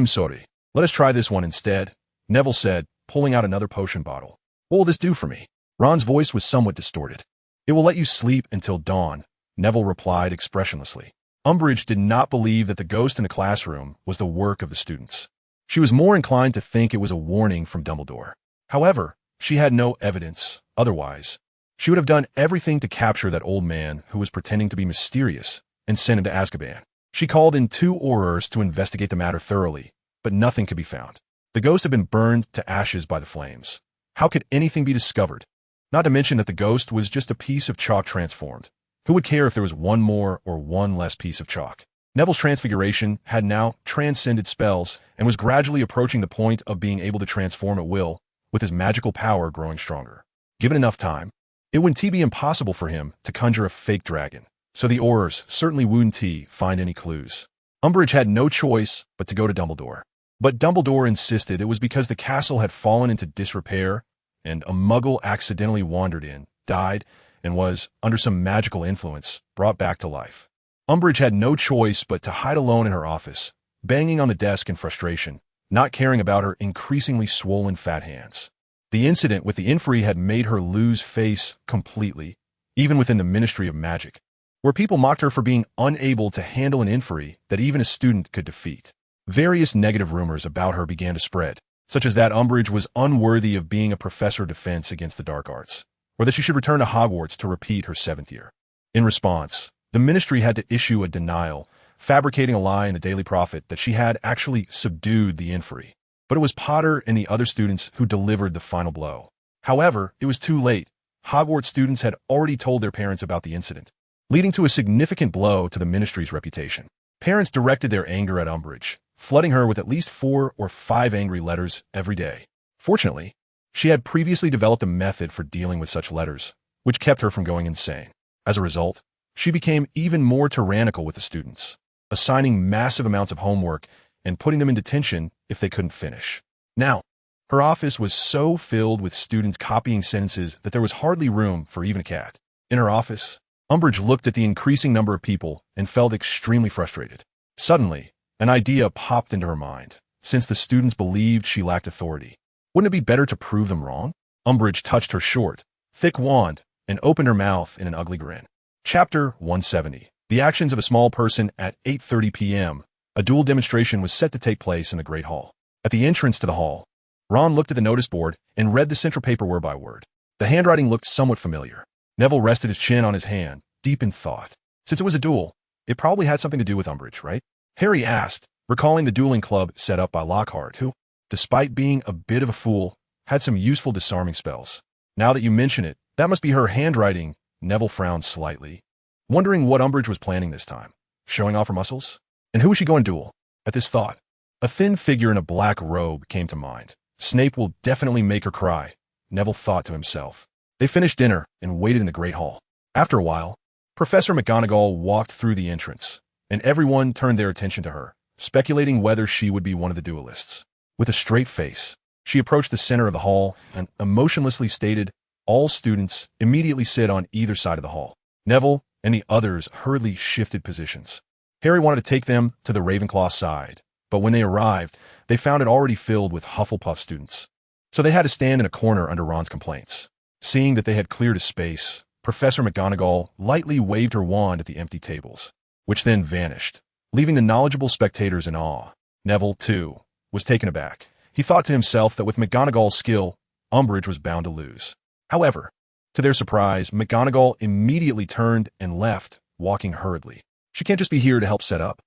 Sorry. Let us try this one instead, Neville said, pulling out another potion bottle. What will this do for me? Ron's voice was somewhat distorted. It will let you sleep until dawn, Neville replied expressionlessly. Umbridge did not believe that the ghost in the classroom was the work of the students. She was more inclined to think it was a warning from Dumbledore. However, she had no evidence otherwise. She would have done everything to capture that old man who was pretending to be mysterious and sent him to Azkaban. She called in 2 Aurors to investigate the matter thoroughly, but nothing could be found. The ghost had been burned to ashes by the flames. How could anything be discovered? Not to mention that the ghost was just a piece of chalk transformed. Who would care if there was one more or one less piece of chalk? Neville's transfiguration had now transcended spells and was gradually approaching the point of being able to transform at will, with his magical power growing stronger. Given enough time, it wouldn't be impossible for him to conjure a fake dragon, so the Aurors certainly wouldn't find any clues. Umbridge had no choice but to go to Dumbledore. But Dumbledore insisted it was because the castle had fallen into disrepair, and a muggle accidentally wandered in, died, and was, under some magical influence, brought back to life. Umbridge had no choice but to hide alone in her office, banging on the desk in frustration, not caring about her increasingly swollen fat hands. The incident with the Inferi had made her lose face completely, even within the Ministry of Magic, where people mocked her for being unable to handle an Inferi that even a student could defeat. Various negative rumors about her began to spread, such as that Umbridge was unworthy of being a professor of defense against the dark arts, or that she should return to Hogwarts to repeat her 7th year. In response, the ministry had to issue a denial, fabricating a lie in the Daily Prophet that she had actually subdued the Inferi. But it was Potter and the other students who delivered the final blow. However, it was too late. Hogwarts students had already told their parents about the incident, leading to a significant blow to the ministry's reputation. Parents directed their anger at Umbridge, flooding her with at least 4 or 5 angry letters every day. Fortunately, she had previously developed a method for dealing with such letters, which kept her from going insane. As a result, she became even more tyrannical with the students, assigning massive amounts of homework and putting them in detention if they couldn't finish. Now, her office was so filled with students copying sentences that there was hardly room for even a cat. In her office, Umbridge looked at the increasing number of people and felt extremely frustrated. Suddenly, an idea popped into her mind. Since the students believed she lacked authority, wouldn't it be better to prove them wrong? Umbridge touched her short, thick wand and opened her mouth in an ugly grin. Chapter 170. The actions of a small person at 8:30 p.m. A duel demonstration was set to take place in the Great Hall. At the entrance to the hall, Ron looked at the notice board and read the central paper word by word. The handwriting looked somewhat familiar. Neville rested his chin on his hand, deep in thought. Since it was a duel, it probably had something to do with Umbridge, right? Harry asked, recalling the dueling club set up by Lockhart, who, despite being a bit of a fool, had some useful disarming spells. Now that you mention it, that must be her handwriting. Neville frowned slightly, wondering what Umbridge was planning this time. Showing off her muscles? And who was she going to duel? At this thought, a thin figure in a black robe came to mind. Snape will definitely make her cry, Neville thought to himself. They finished dinner and waited in the Great Hall. After a while, Professor McGonagall walked through the entrance, and everyone turned their attention to her, speculating whether she would be one of the duelists. With a straight face, she approached the center of the hall and emotionlessly stated, "All students immediately sit on either side of the hall." Neville and the others hurriedly shifted positions. Harry wanted to take them to the Ravenclaw side, but when they arrived, they found it already filled with Hufflepuff students. So they had to stand in a corner under Ron's complaints. Seeing that they had cleared a space, Professor McGonagall lightly waved her wand at the empty tables, which then vanished, leaving the knowledgeable spectators in awe. Neville, too, was taken aback. He thought to himself that with McGonagall's skill, Umbridge was bound to lose. However, to their surprise, McGonagall immediately turned and left, walking hurriedly. She can't just be here to help set up,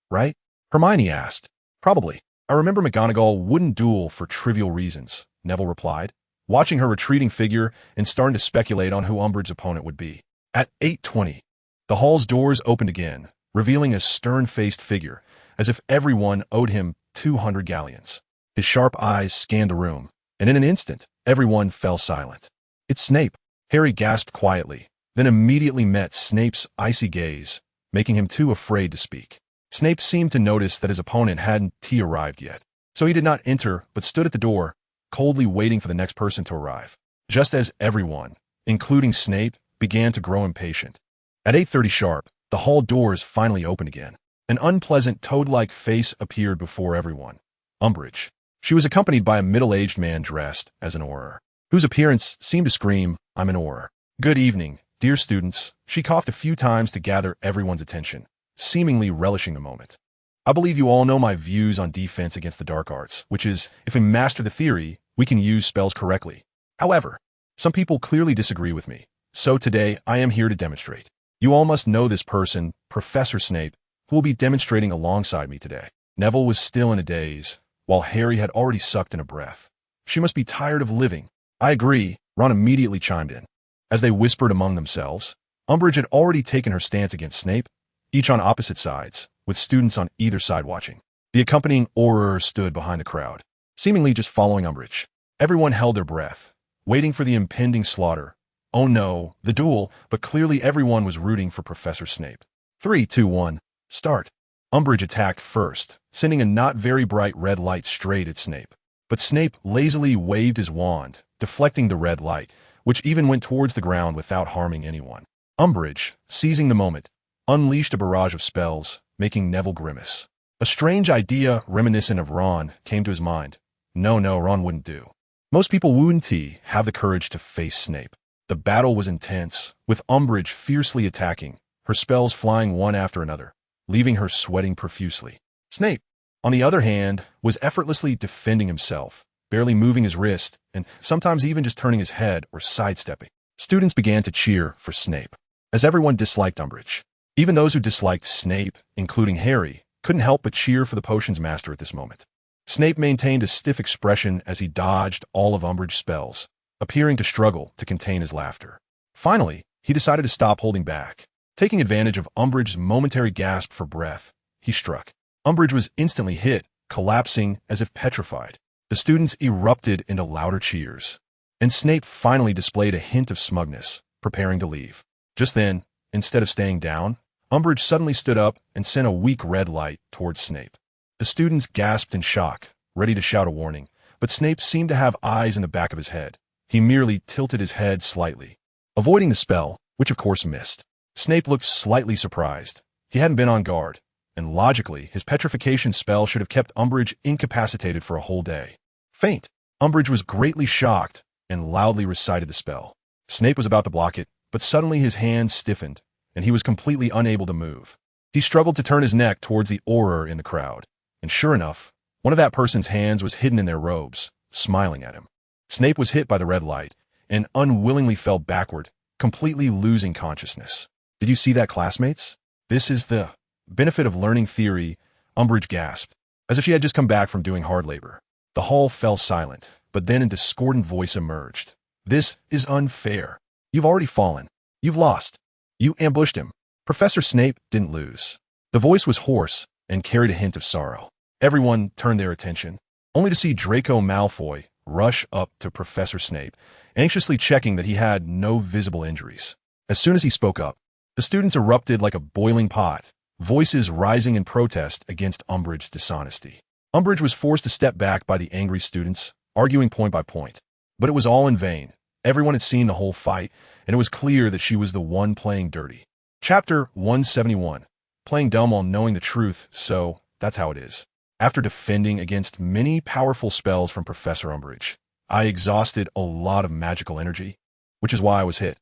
right? Hermione asked. Probably. I remember McGonagall wouldn't duel for trivial reasons, Neville replied, watching her retreating figure and starting to speculate on who Umbridge's opponent would be. At 8:20, the hall's doors opened again, revealing a stern-faced figure, as if everyone owed him 200 galleons. His sharp eyes scanned the room, and in an instant, everyone fell silent. "It's Snape," Harry gasped quietly, then immediately met Snape's icy gaze, making him too afraid to speak. Snape seemed to notice that his opponent hadn't arrived yet, so he did not enter but stood at the door, coldly waiting for the next person to arrive. Just as everyone, including Snape, began to grow impatient. At 8:30 sharp, the hall doors finally opened again. An unpleasant toad-like face appeared before everyone. Umbridge. She was accompanied by a middle-aged man dressed as an Auror, whose appearance seemed to scream, "I'm an Auror." "Good evening, dear students." She coughed a few times to gather everyone's attention, seemingly relishing the moment. "I believe you all know my views on defense against the dark arts, which is, if we master the theory, we can use spells correctly. However, some people clearly disagree with me, so today I am here to demonstrate. You all must know this person, Professor Snape, who will be demonstrating alongside me today." Neville was still in a daze, while Harry had already sucked in a breath. "She must be tired of living." "I agree," Ron immediately chimed in. As they whispered among themselves, Umbridge had already taken her stance against Snape, each on opposite sides, with students on either side watching. The accompanying Auror stood behind the crowd, seemingly just following Umbridge. Everyone held their breath, waiting for the impending slaughter. Oh no, the duel, but clearly everyone was rooting for Professor Snape. 3, 2, 1, start. Umbridge attacked first, sending a not very bright red light straight at Snape. But Snape lazily waved his wand, deflecting the red light, which even went towards the ground without harming anyone. Umbridge, seizing the moment, unleashed a barrage of spells, making Neville grimace. A strange idea reminiscent of Ron came to his mind. No, Ron wouldn't do. Most people wouldn't have the courage to face Snape. The battle was intense, with Umbridge fiercely attacking, her spells flying one after another, leaving her sweating profusely. Snape, on the other hand, was effortlessly defending himself, barely moving his wrist, and sometimes even just turning his head or sidestepping. Students began to cheer for Snape, as everyone disliked Umbridge. Even those who disliked Snape, including Harry, couldn't help but cheer for the potions master at this moment. Snape maintained a stiff expression as he dodged all of Umbridge's spells, appearing to struggle to contain his laughter. Finally, he decided to stop holding back. Taking advantage of Umbridge's momentary gasp for breath, he struck. Umbridge was instantly hit, collapsing as if petrified. The students erupted into louder cheers, and Snape finally displayed a hint of smugness, preparing to leave. Just then, instead of staying down, Umbridge suddenly stood up and sent a weak red light towards Snape. The students gasped in shock, ready to shout a warning, but Snape seemed to have eyes in the back of his head. He merely tilted his head slightly, avoiding the spell, which of course missed. Snape looked slightly surprised. He hadn't been on guard, and logically, his petrification spell should have kept Umbridge incapacitated for a whole day. Faint. Umbridge was greatly shocked and loudly recited the spell. Snape was about to block it, but suddenly his hand stiffened, and he was completely unable to move. He struggled to turn his neck towards the Auror in the crowd, and sure enough, one of that person's hands was hidden in their robes, smiling at him. Snape was hit by the red light, and unwillingly fell backward, completely losing consciousness. Did you see that, classmates? This is the benefit of learning theory, Umbridge gasped, as if she had just come back from doing hard labor. The hall fell silent, but then a discordant voice emerged. This is unfair. You've already fallen. You've lost. You ambushed him. Professor Snape didn't lose. The voice was hoarse and carried a hint of sorrow. Everyone turned their attention, only to see Draco Malfoy rush up to Professor Snape, anxiously checking that he had no visible injuries. As soon as he spoke up, the students erupted like a boiling pot, voices rising in protest against Umbridge's dishonesty. Umbridge was forced to step back by the angry students, arguing point by point. But it was all in vain. Everyone had seen the whole fight, and it was clear that she was the one playing dirty. Chapter 171. Playing dumb while knowing the truth, so that's how it is. After defending against many powerful spells from Professor Umbridge, I exhausted a lot of magical energy, which is why I was hit.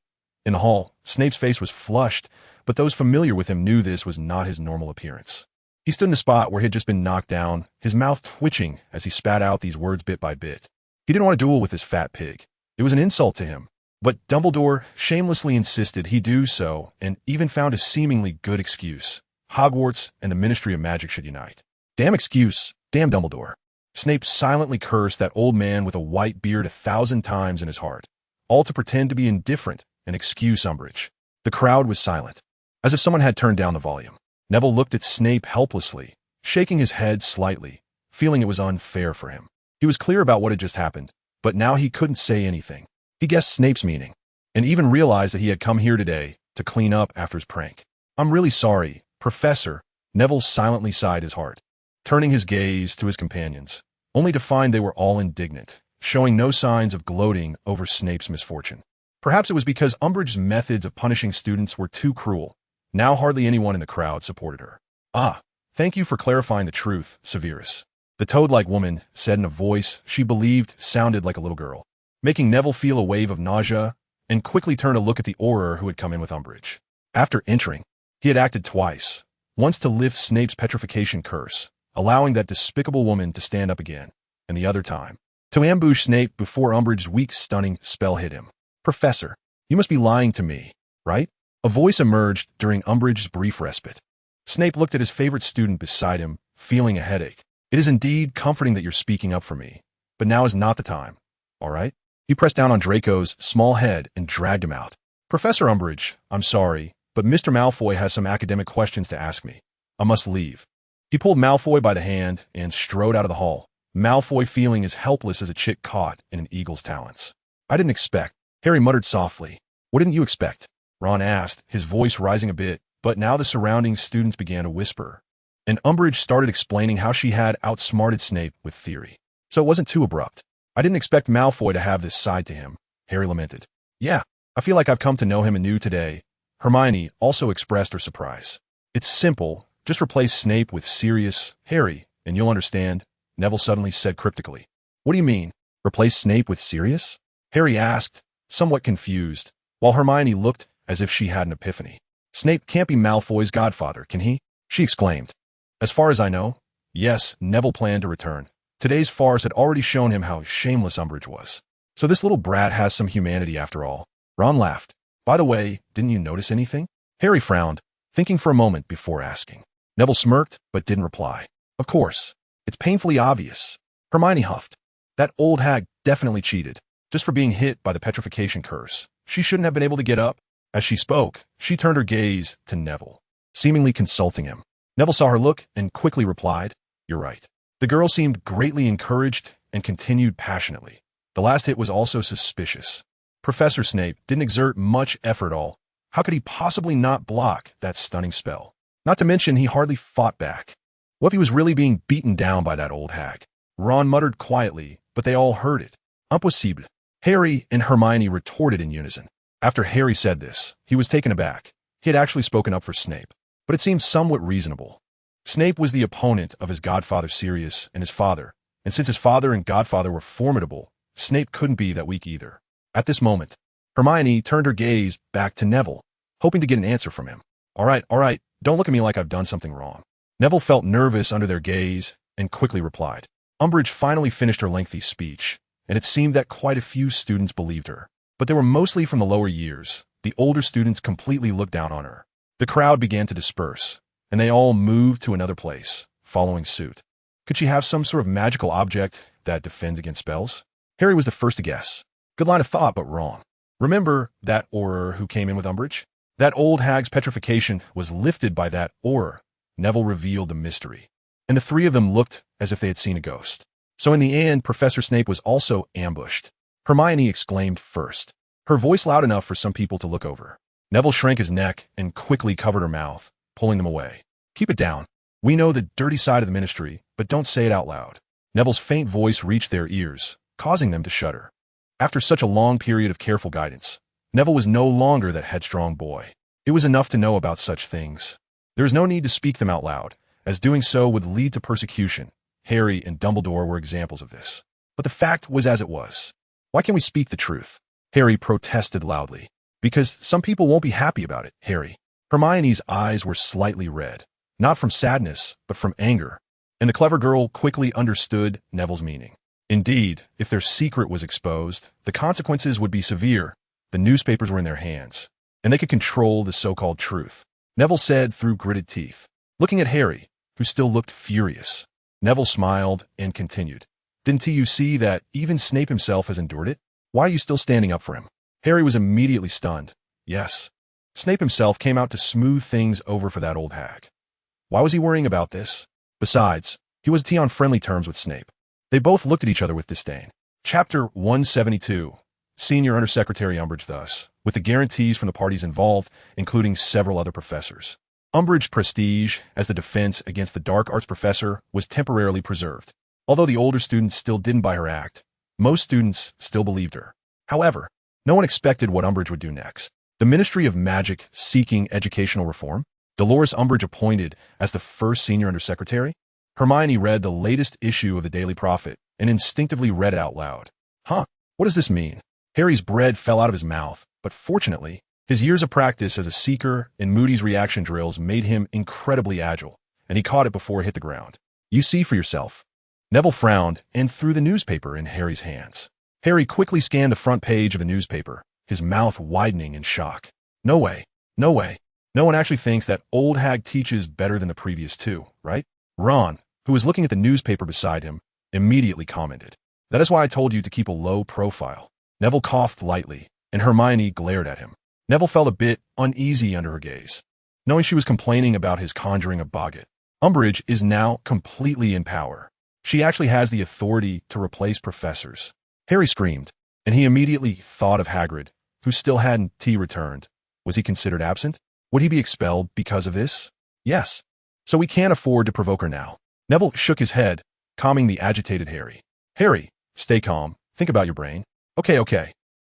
In the hall, Snape's face was flushed, but those familiar with him knew this was not his normal appearance. He stood in the spot where he had just been knocked down, his mouth twitching as he spat out these words bit by bit. He didn't want to duel with this fat pig. It was an insult to him. But Dumbledore shamelessly insisted he do so, and even found a seemingly good excuse. Hogwarts and the Ministry of Magic should unite. Damn excuse. Damn Dumbledore. Snape silently cursed that old man with a white beard 1,000 times in his heart, all to pretend to be indifferent and excuse Umbridge. The crowd was silent, as if someone had turned down the volume. Neville looked at Snape helplessly, shaking his head slightly, feeling it was unfair for him. He was clear about what had just happened, but now he couldn't say anything. He guessed Snape's meaning, and even realized that he had come here today to clean up after his prank. I'm really sorry, Professor. Neville silently sighed his heart, turning his gaze to his companions, only to find they were all indignant, showing no signs of gloating over Snape's misfortune. Perhaps it was because Umbridge's methods of punishing students were too cruel. Now hardly anyone in the crowd supported her. Ah, thank you for clarifying the truth, Severus. The toad-like woman said in a voice she believed sounded like a little girl, making Neville feel a wave of nausea and quickly turn to look at the Auror who had come in with Umbridge. After entering, he had acted twice, once to lift Snape's petrification curse, allowing that despicable woman to stand up again, and the other time, to ambush Snape before Umbridge's weak, stunning spell hit him. Professor, you must be lying to me, right? A voice emerged during Umbridge's brief respite. Snape looked at his favorite student beside him, feeling a headache. It is indeed comforting that you're speaking up for me, but now is not the time, all right? He pressed down on Draco's small head and dragged him out. Professor Umbridge, I'm sorry, but Mr. Malfoy has some academic questions to ask me. I must leave. He pulled Malfoy by the hand and strode out of the hall, Malfoy feeling as helpless as a chick caught in an eagle's talons. I didn't expect. Harry muttered softly. What didn't you expect? Ron asked, his voice rising a bit, but now the surrounding students began to whisper, and Umbridge started explaining how she had outsmarted Snape with theory. So it wasn't too abrupt. I didn't expect Malfoy to have this side to him, Harry lamented. Yeah, I feel like I've come to know him anew today. Hermione also expressed her surprise. It's simple, just replace Snape with Sirius, Harry, and you'll understand, Neville suddenly said cryptically. What do you mean, replace Snape with Sirius? Harry asked, somewhat confused, while Hermione looked as if she had an epiphany. Snape can't be Malfoy's godfather, can he? She exclaimed. As far as I know, yes, Neville planned to return. Today's farce had already shown him how shameless Umbridge was. So this little brat has some humanity after all. Ron laughed. By the way, didn't you notice anything? Harry frowned, thinking for a moment before asking. Neville smirked, but didn't reply. Of course. It's painfully obvious. Hermione huffed. That old hag definitely cheated, just for being hit by the petrification curse. She shouldn't have been able to get up. As she spoke, she turned her gaze to Neville, seemingly consulting him. Neville saw her look and quickly replied, You're right. The girl seemed greatly encouraged and continued passionately. The last hit was also suspicious. Professor Snape didn't exert much effort at all. How could he possibly not block that stunning spell? Not to mention he hardly fought back. What if he was really being beaten down by that old hag? Ron muttered quietly, but they all heard it. Impossible. Harry and Hermione retorted in unison. After Harry said this, he was taken aback. He had actually spoken up for Snape, but it seemed somewhat reasonable. Snape was the opponent of his godfather Sirius and his father, and since his father and godfather were formidable, Snape couldn't be that weak either. At this moment, Hermione turned her gaze back to Neville, hoping to get an answer from him. All right, don't look at me like I've done something wrong. Neville felt nervous under their gaze and quickly replied. Umbridge finally finished her lengthy speech, and it seemed that quite a few students believed her. But they were mostly from the lower years. The older students completely looked down on her. The crowd began to disperse, and they all moved to another place, following suit. Could she have some sort of magical object that defends against spells? Harry was the first to guess. Good line of thought, but wrong. Remember that Auror who came in with Umbridge? That old hag's petrification was lifted by that Auror. Neville revealed the mystery, and the three of them looked as if they had seen a ghost. So in the end, Professor Snape was also ambushed. Hermione exclaimed first, her voice loud enough for some people to look over. Neville shrank his neck and quickly covered her mouth, pulling them away. Keep it down. We know the dirty side of the ministry, but don't say it out loud. Neville's faint voice reached their ears, causing them to shudder. After such a long period of careful guidance, Neville was no longer that headstrong boy. It was enough to know about such things. There is no need to speak them out loud, as doing so would lead to persecution. Harry and Dumbledore were examples of this. But the fact was as it was. Why can't we speak the truth? Harry protested loudly. Because some people won't be happy about it, Harry. Hermione's eyes were slightly red, not from sadness, but from anger, and the clever girl quickly understood Neville's meaning. Indeed, if their secret was exposed, the consequences would be severe. The newspapers were in their hands, and they could control the so-called truth. Neville said through gritted teeth, looking at Harry, who still looked furious. Neville smiled and continued. Didn't you see that even Snape himself has endured it? Why are you still standing up for him? Harry was immediately stunned. Yes. Snape himself came out to smooth things over for that old hag. Why was he worrying about this? Besides, he was on friendly terms with Snape. They both looked at each other with disdain. Chapter 172. Senior Undersecretary Umbridge thus, with the guarantees from the parties involved, including several other professors. Umbridge's prestige as the defense against the dark arts professor was temporarily preserved. Although the older students still didn't buy her act, most students still believed her. However, no one expected what Umbridge would do next. The Ministry of Magic seeking educational reform? Dolores Umbridge appointed as the first senior undersecretary? Hermione read the latest issue of the Daily Prophet and instinctively read it out loud. Huh, what does this mean? Harry's bread fell out of his mouth, but fortunately, his years of practice as a seeker and Moody's reaction drills made him incredibly agile, and he caught it before it hit the ground. You see for yourself. Neville frowned and threw the newspaper in Harry's hands. Harry quickly scanned the front page of the newspaper, his mouth widening in shock. No way. No way. No one actually thinks that old hag teaches better than the previous two, right? Ron, who was looking at the newspaper beside him, immediately commented. That is why I told you to keep a low profile. Neville coughed lightly, and Hermione glared at him. Neville felt a bit uneasy under her gaze, knowing she was complaining about his conjuring of Boggett. Umbridge is now completely in power. She actually has the authority to replace professors. Harry screamed, and he immediately thought of Hagrid, who still hadn't returned. Was he considered absent? Would he be expelled because of this? Yes. So we can't afford to provoke her now. Neville shook his head, calming the agitated Harry. Harry, stay calm. Think about your brain. Okay.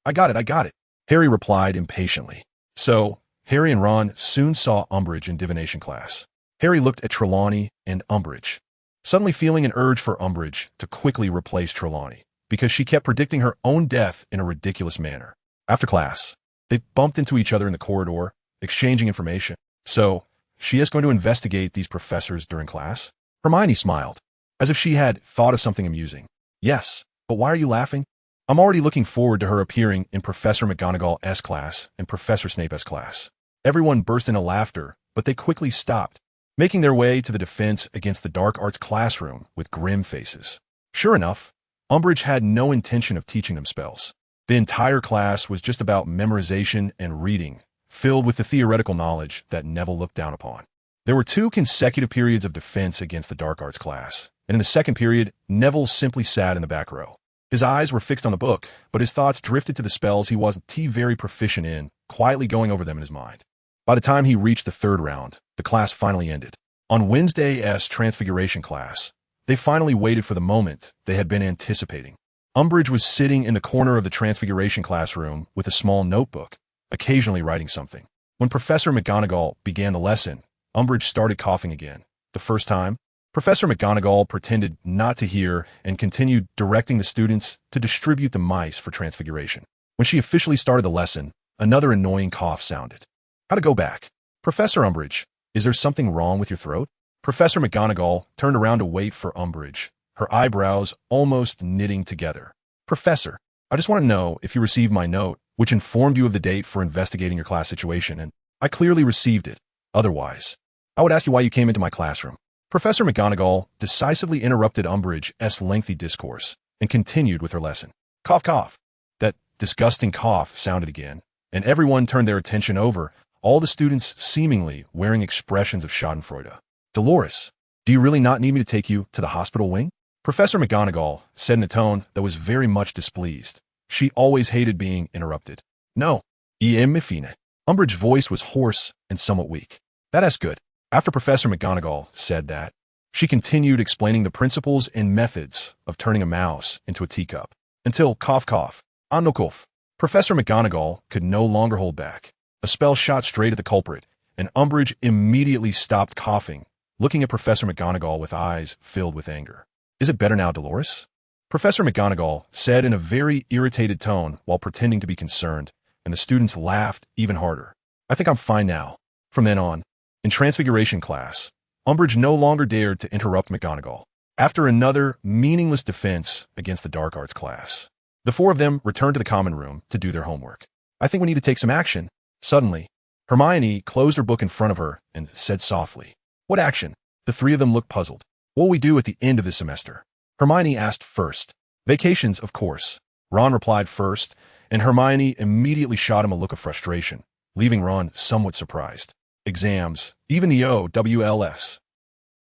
I got it. Harry replied impatiently. So, Harry and Ron soon saw Umbridge in divination class. Harry looked at Trelawney and Umbridge, suddenly feeling an urge for Umbridge to quickly replace Trelawney, because she kept predicting her own death in a ridiculous manner. After class, they bumped into each other in the corridor, exchanging information. So, she is going to investigate these professors during class? Hermione smiled, as if she had thought of something amusing. Yes, but why are you laughing? I'm already looking forward to her appearing in Professor McGonagall's class and Professor Snape's class. Everyone burst into laughter, but they quickly stopped, making their way to the defense against the dark arts classroom with grim faces. Sure enough, Umbridge had no intention of teaching them spells. The entire class was just about memorization and reading, filled with the theoretical knowledge that Neville looked down upon. There were 2 consecutive periods of defense against the dark arts class, and in the second period, Neville simply sat in the back row. His eyes were fixed on the book, but his thoughts drifted to the spells he wasn't very proficient in, quietly going over them in his mind. By the time he reached the 3rd round, the class finally ended. On Wednesday's Transfiguration class, they finally waited for the moment they had been anticipating. Umbridge was sitting in the corner of the Transfiguration classroom with a small notebook, occasionally writing something. When Professor McGonagall began the lesson, Umbridge started coughing again. The first time, Professor McGonagall pretended not to hear and continued directing the students to distribute the mice for Transfiguration. When she officially started the lesson, another annoying cough sounded. How to go back? Professor Umbridge, is there something wrong with your throat? Professor McGonagall turned around to wait for Umbridge, her eyebrows almost knitting together. Professor, I just want to know if you received my note, which informed you of the date for investigating your class situation, and I clearly received it. Otherwise, I would ask you why you came into my classroom. Professor McGonagall decisively interrupted Umbridge's lengthy discourse and continued with her lesson. Cough, cough. That disgusting cough sounded again, and everyone turned their attention over, all the students seemingly wearing expressions of schadenfreude. Dolores, do you really not need me to take you to the hospital wing? Professor McGonagall said in a tone that was very much displeased. She always hated being interrupted. No, E.M. Fine. Umbridge's voice was hoarse and somewhat weak. That's good. After Professor McGonagall said that, she continued explaining the principles and methods of turning a mouse into a teacup. Until cough cough, Anokov. Professor McGonagall could no longer hold back. A spell shot straight at the culprit, and Umbridge immediately stopped coughing, looking at Professor McGonagall with eyes filled with anger. Is it better now, Dolores? Professor McGonagall said in a very irritated tone while pretending to be concerned, and the students laughed even harder. I think I'm fine now. From then on, in Transfiguration class, Umbridge no longer dared to interrupt McGonagall. After another meaningless defense against the dark arts class, the four of them returned to the common room to do their homework. I think we need to take some action. Suddenly, Hermione closed her book in front of her and said softly, What action? The three of them looked puzzled. What will we do at the end of this semester? Hermione asked first. Vacations, of course. Ron replied first, and Hermione immediately shot him a look of frustration, leaving Ron somewhat surprised. Exams, even the OWLS.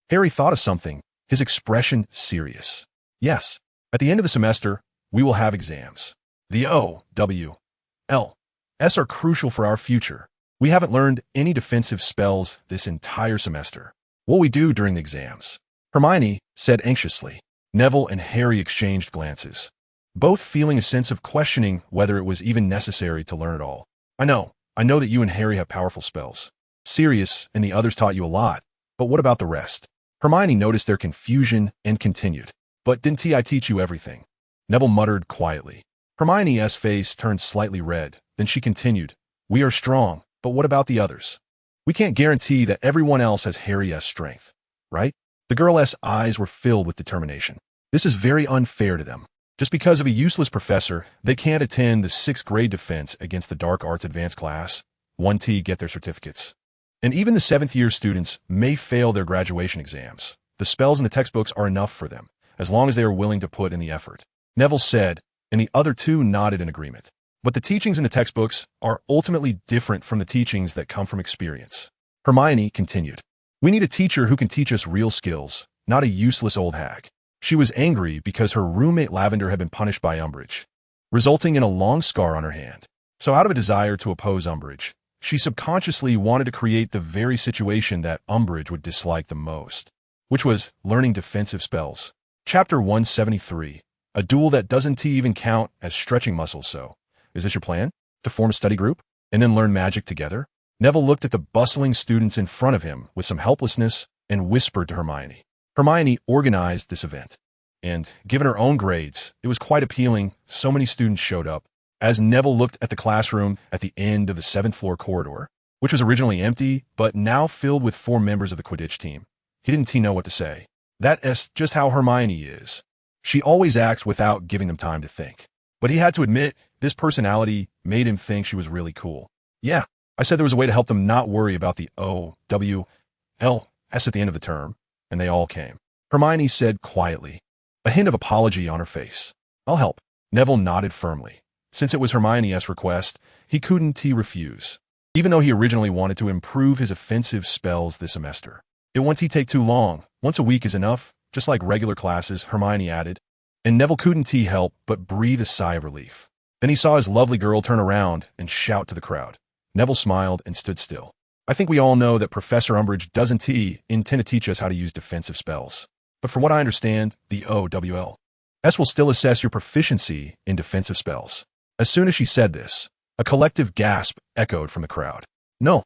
Harry thought of something, his expression serious. Yes, at the end of the semester, we will have exams. The OWLS are crucial for our future. We haven't learned any defensive spells this entire semester. What will we do during the exams? Hermione said anxiously. Neville and Harry exchanged glances, both feeling a sense of questioning whether it was even necessary to learn it all. I know that you and Harry have powerful spells. Sirius and the others taught you a lot, but what about the rest? Hermione noticed their confusion and continued. But didn't I teach you everything? Neville muttered quietly. Hermione's face turned slightly red, then she continued. We are strong, but what about the others? We can't guarantee that everyone else has Harry's strength, right? The girl's eyes were filled with determination. This is very unfair to them. Just because of a useless professor, they can't attend the 6th grade defense against the Dark Arts Advanced class, 1T get their certificates. And even the 7th year students may fail their graduation exams. The spells in the textbooks are enough for them, as long as they are willing to put in the effort. Neville said, and the other two nodded in agreement. But the teachings in the textbooks are ultimately different from the teachings that come from experience. Hermione continued. We need a teacher who can teach us real skills, not a useless old hag. She was angry because her roommate Lavender had been punished by Umbridge, resulting in a long scar on her hand. So out of a desire to oppose Umbridge, she subconsciously wanted to create the very situation that Umbridge would dislike the most, which was learning defensive spells. Chapter 173, a duel that doesn't even count as stretching muscles. So, is this your plan? To form a study group and then learn magic together? Neville looked at the bustling students in front of him with some helplessness and whispered to Hermione. Hermione organized this event, and given her own grades, it was quite appealing. So many students showed up. As Neville looked at the classroom at the end of the 7th floor corridor, which was originally empty, but now filled with 4 members of the Quidditch team, he didn't know what to say. That's just how Hermione is. She always acts without giving them time to think. But he had to admit, this personality made him think she was really cool. Yeah, I said there was a way to help them not worry about the OWLS at the end of the term, and they all came. Hermione said quietly, a hint of apology on her face. I'll help. Neville nodded firmly. Since it was Hermione's request, he couldn't refuse, even though he originally wanted to improve his offensive spells this semester. It won't take too long. Once a week is enough, just like regular classes, Hermione added, and Neville couldn't help but breathe a sigh of relief. Then he saw his lovely girl turn around and shout to the crowd. Neville smiled and stood still. I think we all know that Professor Umbridge doesn't intend to teach us how to use defensive spells. But from what I understand, the OWLS will still assess your proficiency in defensive spells. As soon as she said this, a collective gasp echoed from the crowd. No,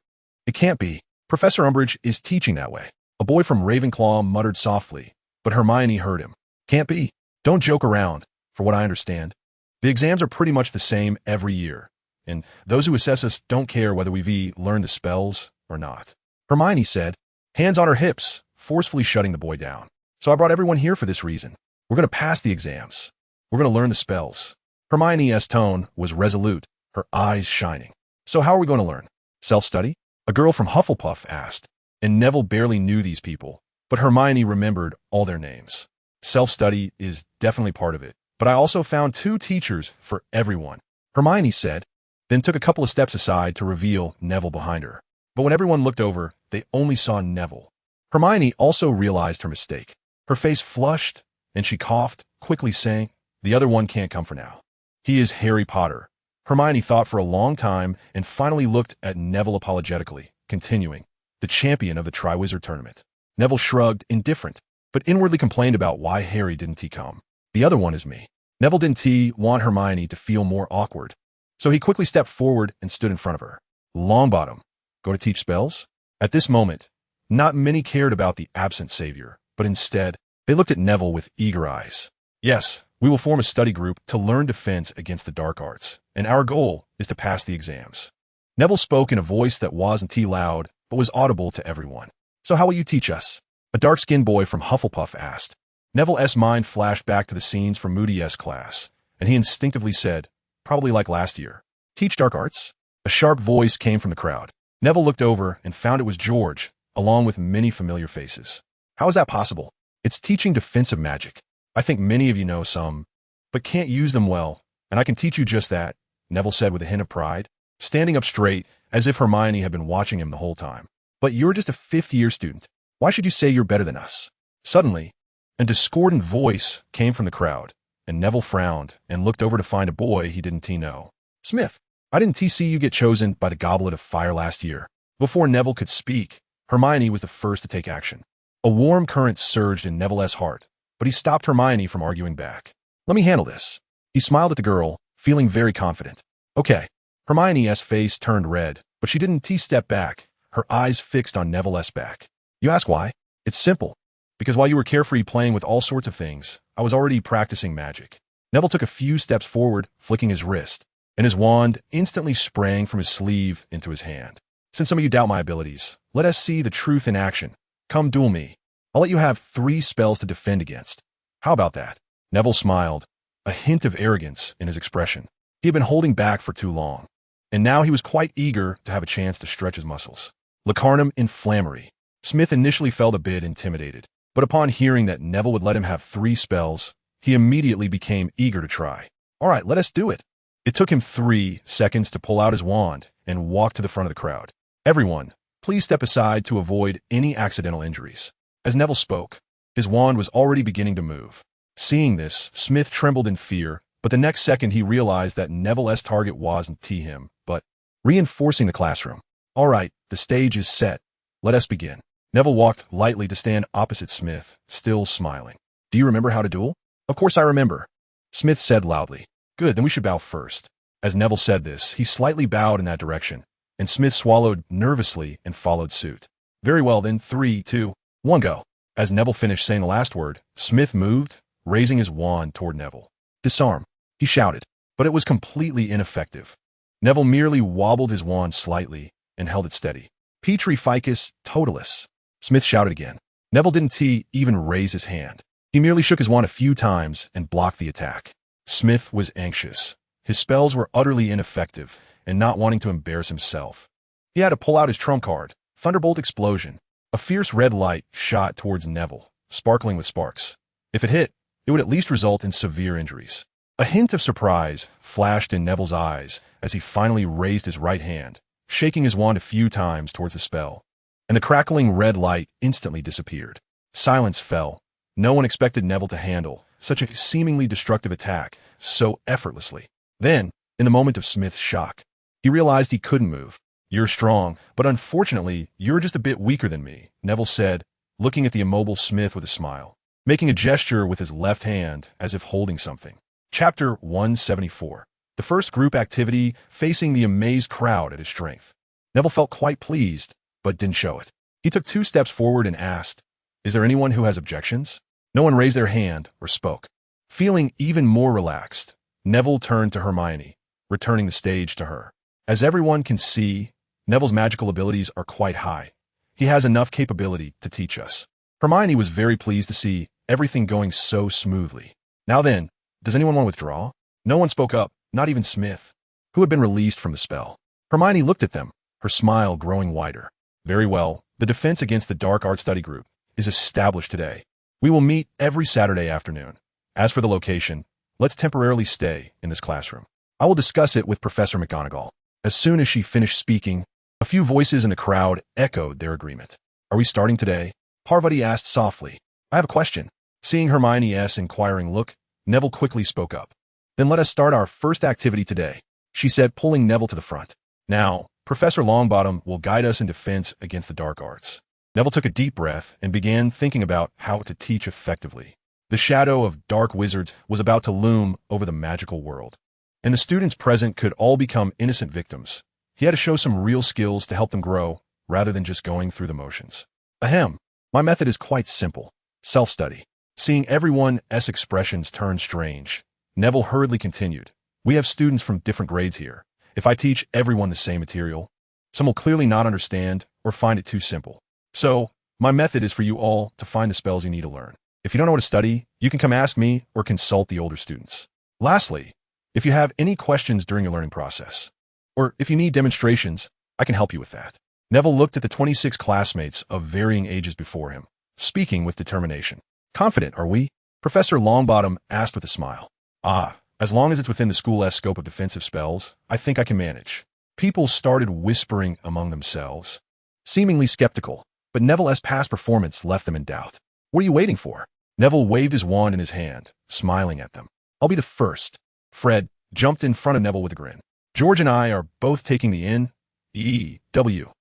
it can't be. Professor Umbridge is teaching that way. A boy from Ravenclaw muttered softly, but Hermione heard him. Can't be. Don't joke around, for what I understand. The exams are pretty much the same every year, and those who assess us don't care whether we've learned the spells or not. Hermione said, hands on her hips, forcefully shutting the boy down. So I brought everyone here for this reason. We're going to pass the exams. We're going to learn the spells. Hermione's tone was resolute, her eyes shining. So how are we going to learn? Self-study? A girl from Hufflepuff asked, and Neville barely knew these people, but Hermione remembered all their names. Self-study is definitely part of it, but I also found 2 teachers for everyone, Hermione said, then took a couple of steps aside to reveal Neville behind her. But when everyone looked over, they only saw Neville. Hermione also realized her mistake. Her face flushed, and she coughed, quickly saying, the other one can't come for now. He is Harry Potter. Hermione thought for a long time and finally looked at Neville apologetically, continuing, the champion of the Triwizard Tournament. Neville shrugged, indifferent, but inwardly complained about why Harry didn't come. The other one is me. Neville didn't want Hermione to feel more awkward, so he quickly stepped forward and stood in front of her. Longbottom, go to teach spells? At this moment, not many cared about the absent savior, but instead, they looked at Neville with eager eyes. Yes, we will form a study group to learn defense against the dark arts, and our goal is to pass the exams. Neville spoke in a voice that wasn't loud, but was audible to everyone. So how will you teach us? A dark-skinned boy from Hufflepuff asked. Neville's mind flashed back to the scenes from Moody's class, and he instinctively said, probably like last year. Teach dark arts? A sharp voice came from the crowd. Neville looked over and found it was George, along with many familiar faces. How is that possible? It's teaching defensive magic. I think many of you know some, but can't use them well, and I can teach you just that, Neville said with a hint of pride, standing up straight as if Hermione had been watching him the whole time. But you're just a 5th-year student. Why should you say you're better than us? Suddenly, a discordant voice came from the crowd, and Neville frowned and looked over to find a boy he didn't know. Smith, I didn't see you get chosen by the Goblet of Fire last year. Before Neville could speak, Hermione was the first to take action. A warm current surged in Neville's heart, but he stopped Hermione from arguing back. Let me handle this. He smiled at the girl, feeling very confident. Okay. Hermione's face turned red, but she didn't step back, her eyes fixed on Neville's back. You ask why? It's simple. Because while you were carefree playing with all sorts of things, I was already practicing magic. Neville took a few steps forward, flicking his wrist, and his wand instantly sprang from his sleeve into his hand. Since some of you doubt my abilities, let us see the truth in action. Come duel me. I'll let you have 3 spells to defend against. How about that? Neville smiled, a hint of arrogance in his expression. He had been holding back for too long, and now he was quite eager to have a chance to stretch his muscles. Lacarnum Inflammatory. Smith initially felt a bit intimidated, but upon hearing that Neville would let him have 3 spells, he immediately became eager to try. All right, let us do it. It took him 3 seconds to pull out his wand and walk to the front of the crowd. Everyone, please step aside to avoid any accidental injuries. As Neville spoke, his wand was already beginning to move. Seeing this, Smith trembled in fear, but the next second he realized that Neville's target wasn't him, but reinforcing the classroom. All right, the stage is set. Let us begin. Neville walked lightly to stand opposite Smith, still smiling. Do you remember how to duel? Of course I remember. Smith said loudly. Good, then we should bow first. As Neville said this, he slightly bowed in that direction, and Smith swallowed nervously and followed suit. Very well then, 3, 2, 1, go. As Neville finished saying the last word, Smith moved, raising his wand toward Neville. Disarm, he shouted, but it was completely ineffective. Neville merely wobbled his wand slightly and held it steady. Petri Ficus Totalis. Smith shouted again. Neville didn't even raise his hand. He merely shook his wand a few times and blocked the attack. Smith was anxious. His spells were utterly ineffective, and not wanting to embarrass himself, he had to pull out his trump card, Thunderbolt Explosion. A fierce red light shot towards Neville, sparkling with sparks. If it hit, it would at least result in severe injuries. A hint of surprise flashed in Neville's eyes as he finally raised his right hand, shaking his wand a few times towards the spell, and the crackling red light instantly disappeared. Silence fell. No one expected Neville to handle such a seemingly destructive attack so effortlessly. Then, in the moment of Smith's shock, he realized he couldn't move. You're strong, but unfortunately, you're just a bit weaker than me, Neville said, looking at the immobile Smith with a smile, making a gesture with his left hand as if holding something. Chapter 174. The first group activity, facing the amazed crowd at his strength. Neville felt quite pleased, but didn't show it. He took 2 steps forward and asked, "Is there anyone who has objections?" No one raised their hand or spoke. Feeling even more relaxed, Neville turned to Hermione, returning the stage to her. As everyone can see, Neville's magical abilities are quite high. He has enough capability to teach us. Hermione was very pleased to see everything going so smoothly. Now then, does anyone want to withdraw? No one spoke up, not even Smith, who had been released from the spell. Hermione looked at them, her smile growing wider. Very well, the Defense Against the Dark Arts Study Group is established today. We will meet every Saturday afternoon. As for the location, let's temporarily stay in this classroom. I will discuss it with Professor McGonagall. As soon as she finished speaking, a few voices in the crowd echoed their agreement. Are we starting today? Parvati asked softly. I have a question. Seeing Hermione's inquiring look, Neville quickly spoke up. Then let us start our first activity today, she said, pulling Neville to the front. Now, Professor Longbottom will guide us in defense against the dark arts. Neville took a deep breath and began thinking about how to teach effectively. The shadow of dark wizards was about to loom over the magical world, and the students present could all become innocent victims. He had to show some real skills to help them grow, rather than just going through the motions. Ahem. My method is quite simple. Self-study. Seeing everyone's expressions turn strange, Neville hurriedly continued. We have students from different grades here. If I teach everyone the same material, some will clearly not understand or find it too simple. So, my method is for you all to find the spells you need to learn. If you don't know what to study, you can come ask me or consult the older students. Lastly, if you have any questions during your learning process, or if you need demonstrations, I can help you with that. Neville looked at the 26 classmates of varying ages before him, speaking with determination. Confident, are we? Professor Longbottom asked with a smile. As long as it's within the school's scope of defensive spells, I think I can manage. People started whispering among themselves, seemingly skeptical, but Neville's past performance left them in doubt. What are you waiting for? Neville waved his wand in his hand, smiling at them. I'll be the first. Fred jumped in front of Neville with a grin. George and I are both taking the N.E.W.T.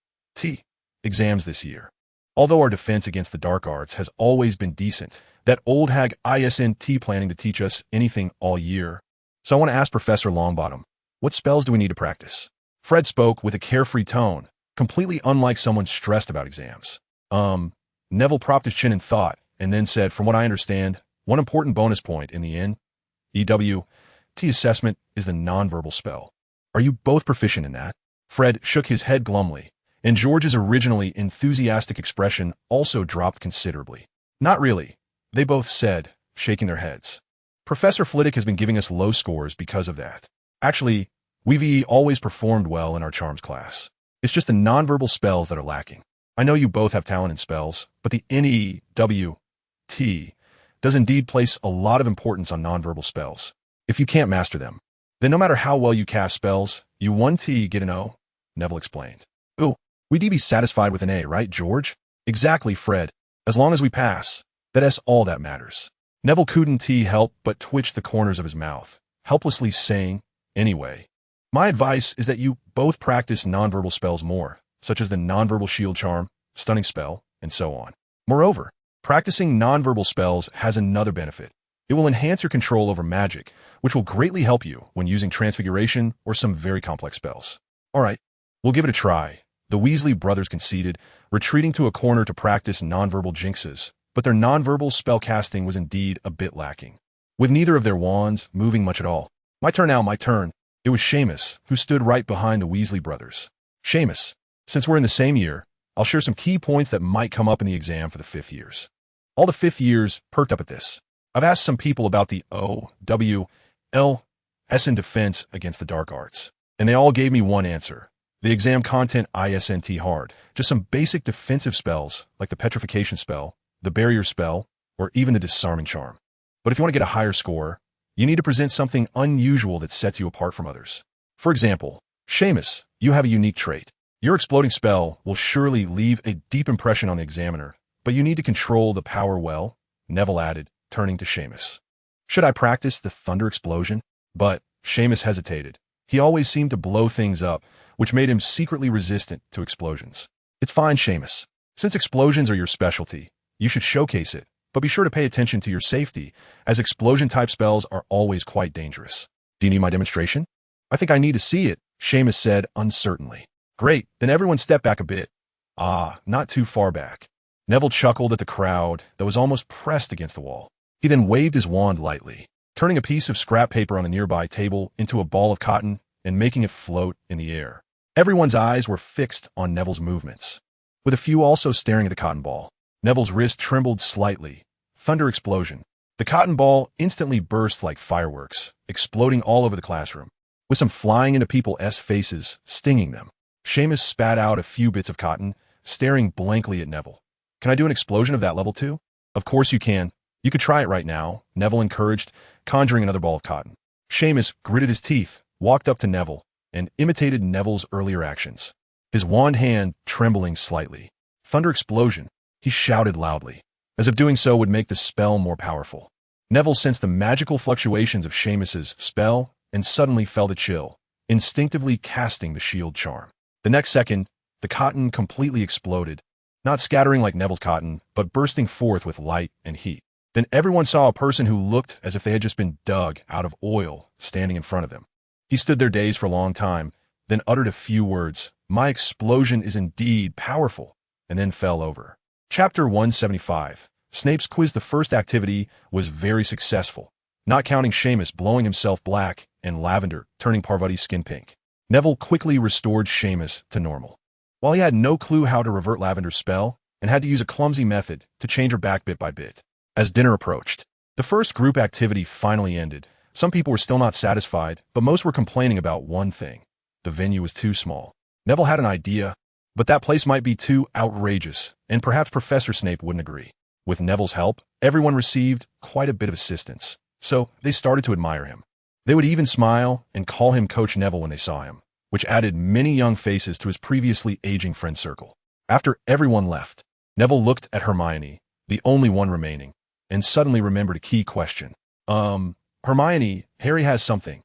exams this year. Although our defense against the dark arts has always been decent, that old hag isn't planning to teach us anything all year. So I want to ask Professor Longbottom, what spells do we need to practice? Fred spoke with a carefree tone, completely unlike someone stressed about exams. Neville propped his chin in thought, and then said, from what I understand, one important bonus point in the N.E.W.T. assessment is the nonverbal spell. Are you both proficient in that? Fred shook his head glumly, and George's originally enthusiastic expression also dropped considerably. Not really, they both said, shaking their heads. Professor Flitwick has been giving us low scores because of that. Actually, we've always performed well in our charms class. It's just the nonverbal spells that are lacking. I know you both have talent in spells, but the N.E.W.T. does indeed place a lot of importance on nonverbal spells. If you can't master them, then no matter how well you cast spells, you get an O, Neville explained. Ooh, we'd be satisfied with an A, right, George? Exactly, Fred. As long as we pass, that's all that matters. Neville couldn't help but twitch the corners of his mouth, helplessly saying, anyway, my advice is that you both practice nonverbal spells more, such as the nonverbal shield charm, stunning spell, and so on. Moreover, practicing nonverbal spells has another benefit. It will enhance your control over magic, which will greatly help you when using transfiguration or some very complex spells. All right, we'll give it a try. The Weasley brothers conceded, retreating to a corner to practice nonverbal jinxes, but their nonverbal spellcasting was indeed a bit lacking, with neither of their wands moving much at all. My turn now, my turn. It was Seamus, who stood right behind the Weasley brothers. Seamus, since we're in the same year, I'll share some key points that might come up in the exam for the 5th years. All the 5th years perked up at this. I've asked some people about the O.W.L.S. in defense against the dark arts, and they all gave me one answer. The exam content isn't hard, just some basic defensive spells like the petrification spell, the barrier spell, or even the disarming charm. But if you want to get a higher score, you need to present something unusual that sets you apart from others. For example, Seamus, you have a unique trait. Your exploding spell will surely leave a deep impression on the examiner, but you need to control the power well, Neville added, turning to Seamus. Should I practice the thunder explosion? But Seamus hesitated. He always seemed to blow things up, which made him secretly resistant to explosions. It's fine, Seamus. Since explosions are your specialty, you should showcase it, but be sure to pay attention to your safety, as explosion-type spells are always quite dangerous. Do you need my demonstration? I think I need to see it, Seamus said uncertainly. Great, then everyone step back a bit. Ah, not too far back. Neville chuckled at the crowd that was almost pressed against the wall. He then waved his wand lightly, turning a piece of scrap paper on a nearby table into a ball of cotton and making it float in the air. Everyone's eyes were fixed on Neville's movements, with a few also staring at the cotton ball. Neville's wrist trembled slightly. Thunder explosion. The cotton ball instantly burst like fireworks, exploding all over the classroom, with some flying into people's faces, stinging them. Seamus spat out a few bits of cotton, staring blankly at Neville. Can I do an explosion of that level too? Of course you can. You could try it right now, Neville encouraged, conjuring another ball of cotton. Seamus gritted his teeth, walked up to Neville, and imitated Neville's earlier actions, his wand hand trembling slightly. Thunder explosion, he shouted loudly, as if doing so would make the spell more powerful. Neville sensed the magical fluctuations of Seamus's spell and suddenly felt a chill, instinctively casting the shield charm. The next second, the cotton completely exploded, not scattering like Neville's cotton, but bursting forth with light and heat. Then everyone saw a person who looked as if they had just been dug out of oil standing in front of them. He stood there dazed for a long time, then uttered a few words, "My explosion is indeed powerful," and then fell over. Chapter 175. Snape's quiz. The first activity was very successful, not counting Seamus blowing himself black and Lavender turning Parvati's skin pink. Neville quickly restored Seamus to normal. While he had no clue how to revert Lavender's spell, and had to use a clumsy method to change her back bit by bit. As dinner approached, the first group activity finally ended. Some people were still not satisfied, but most were complaining about one thing. The venue was too small. Neville had an idea, but that place might be too outrageous, and perhaps Professor Snape wouldn't agree. With Neville's help, everyone received quite a bit of assistance, so they started to admire him. They would even smile and call him Coach Neville when they saw him, which added many young faces to his previously aging friend circle. After everyone left, Neville looked at Hermione, the only one remaining, and suddenly remembered a key question. Hermione, Harry has something.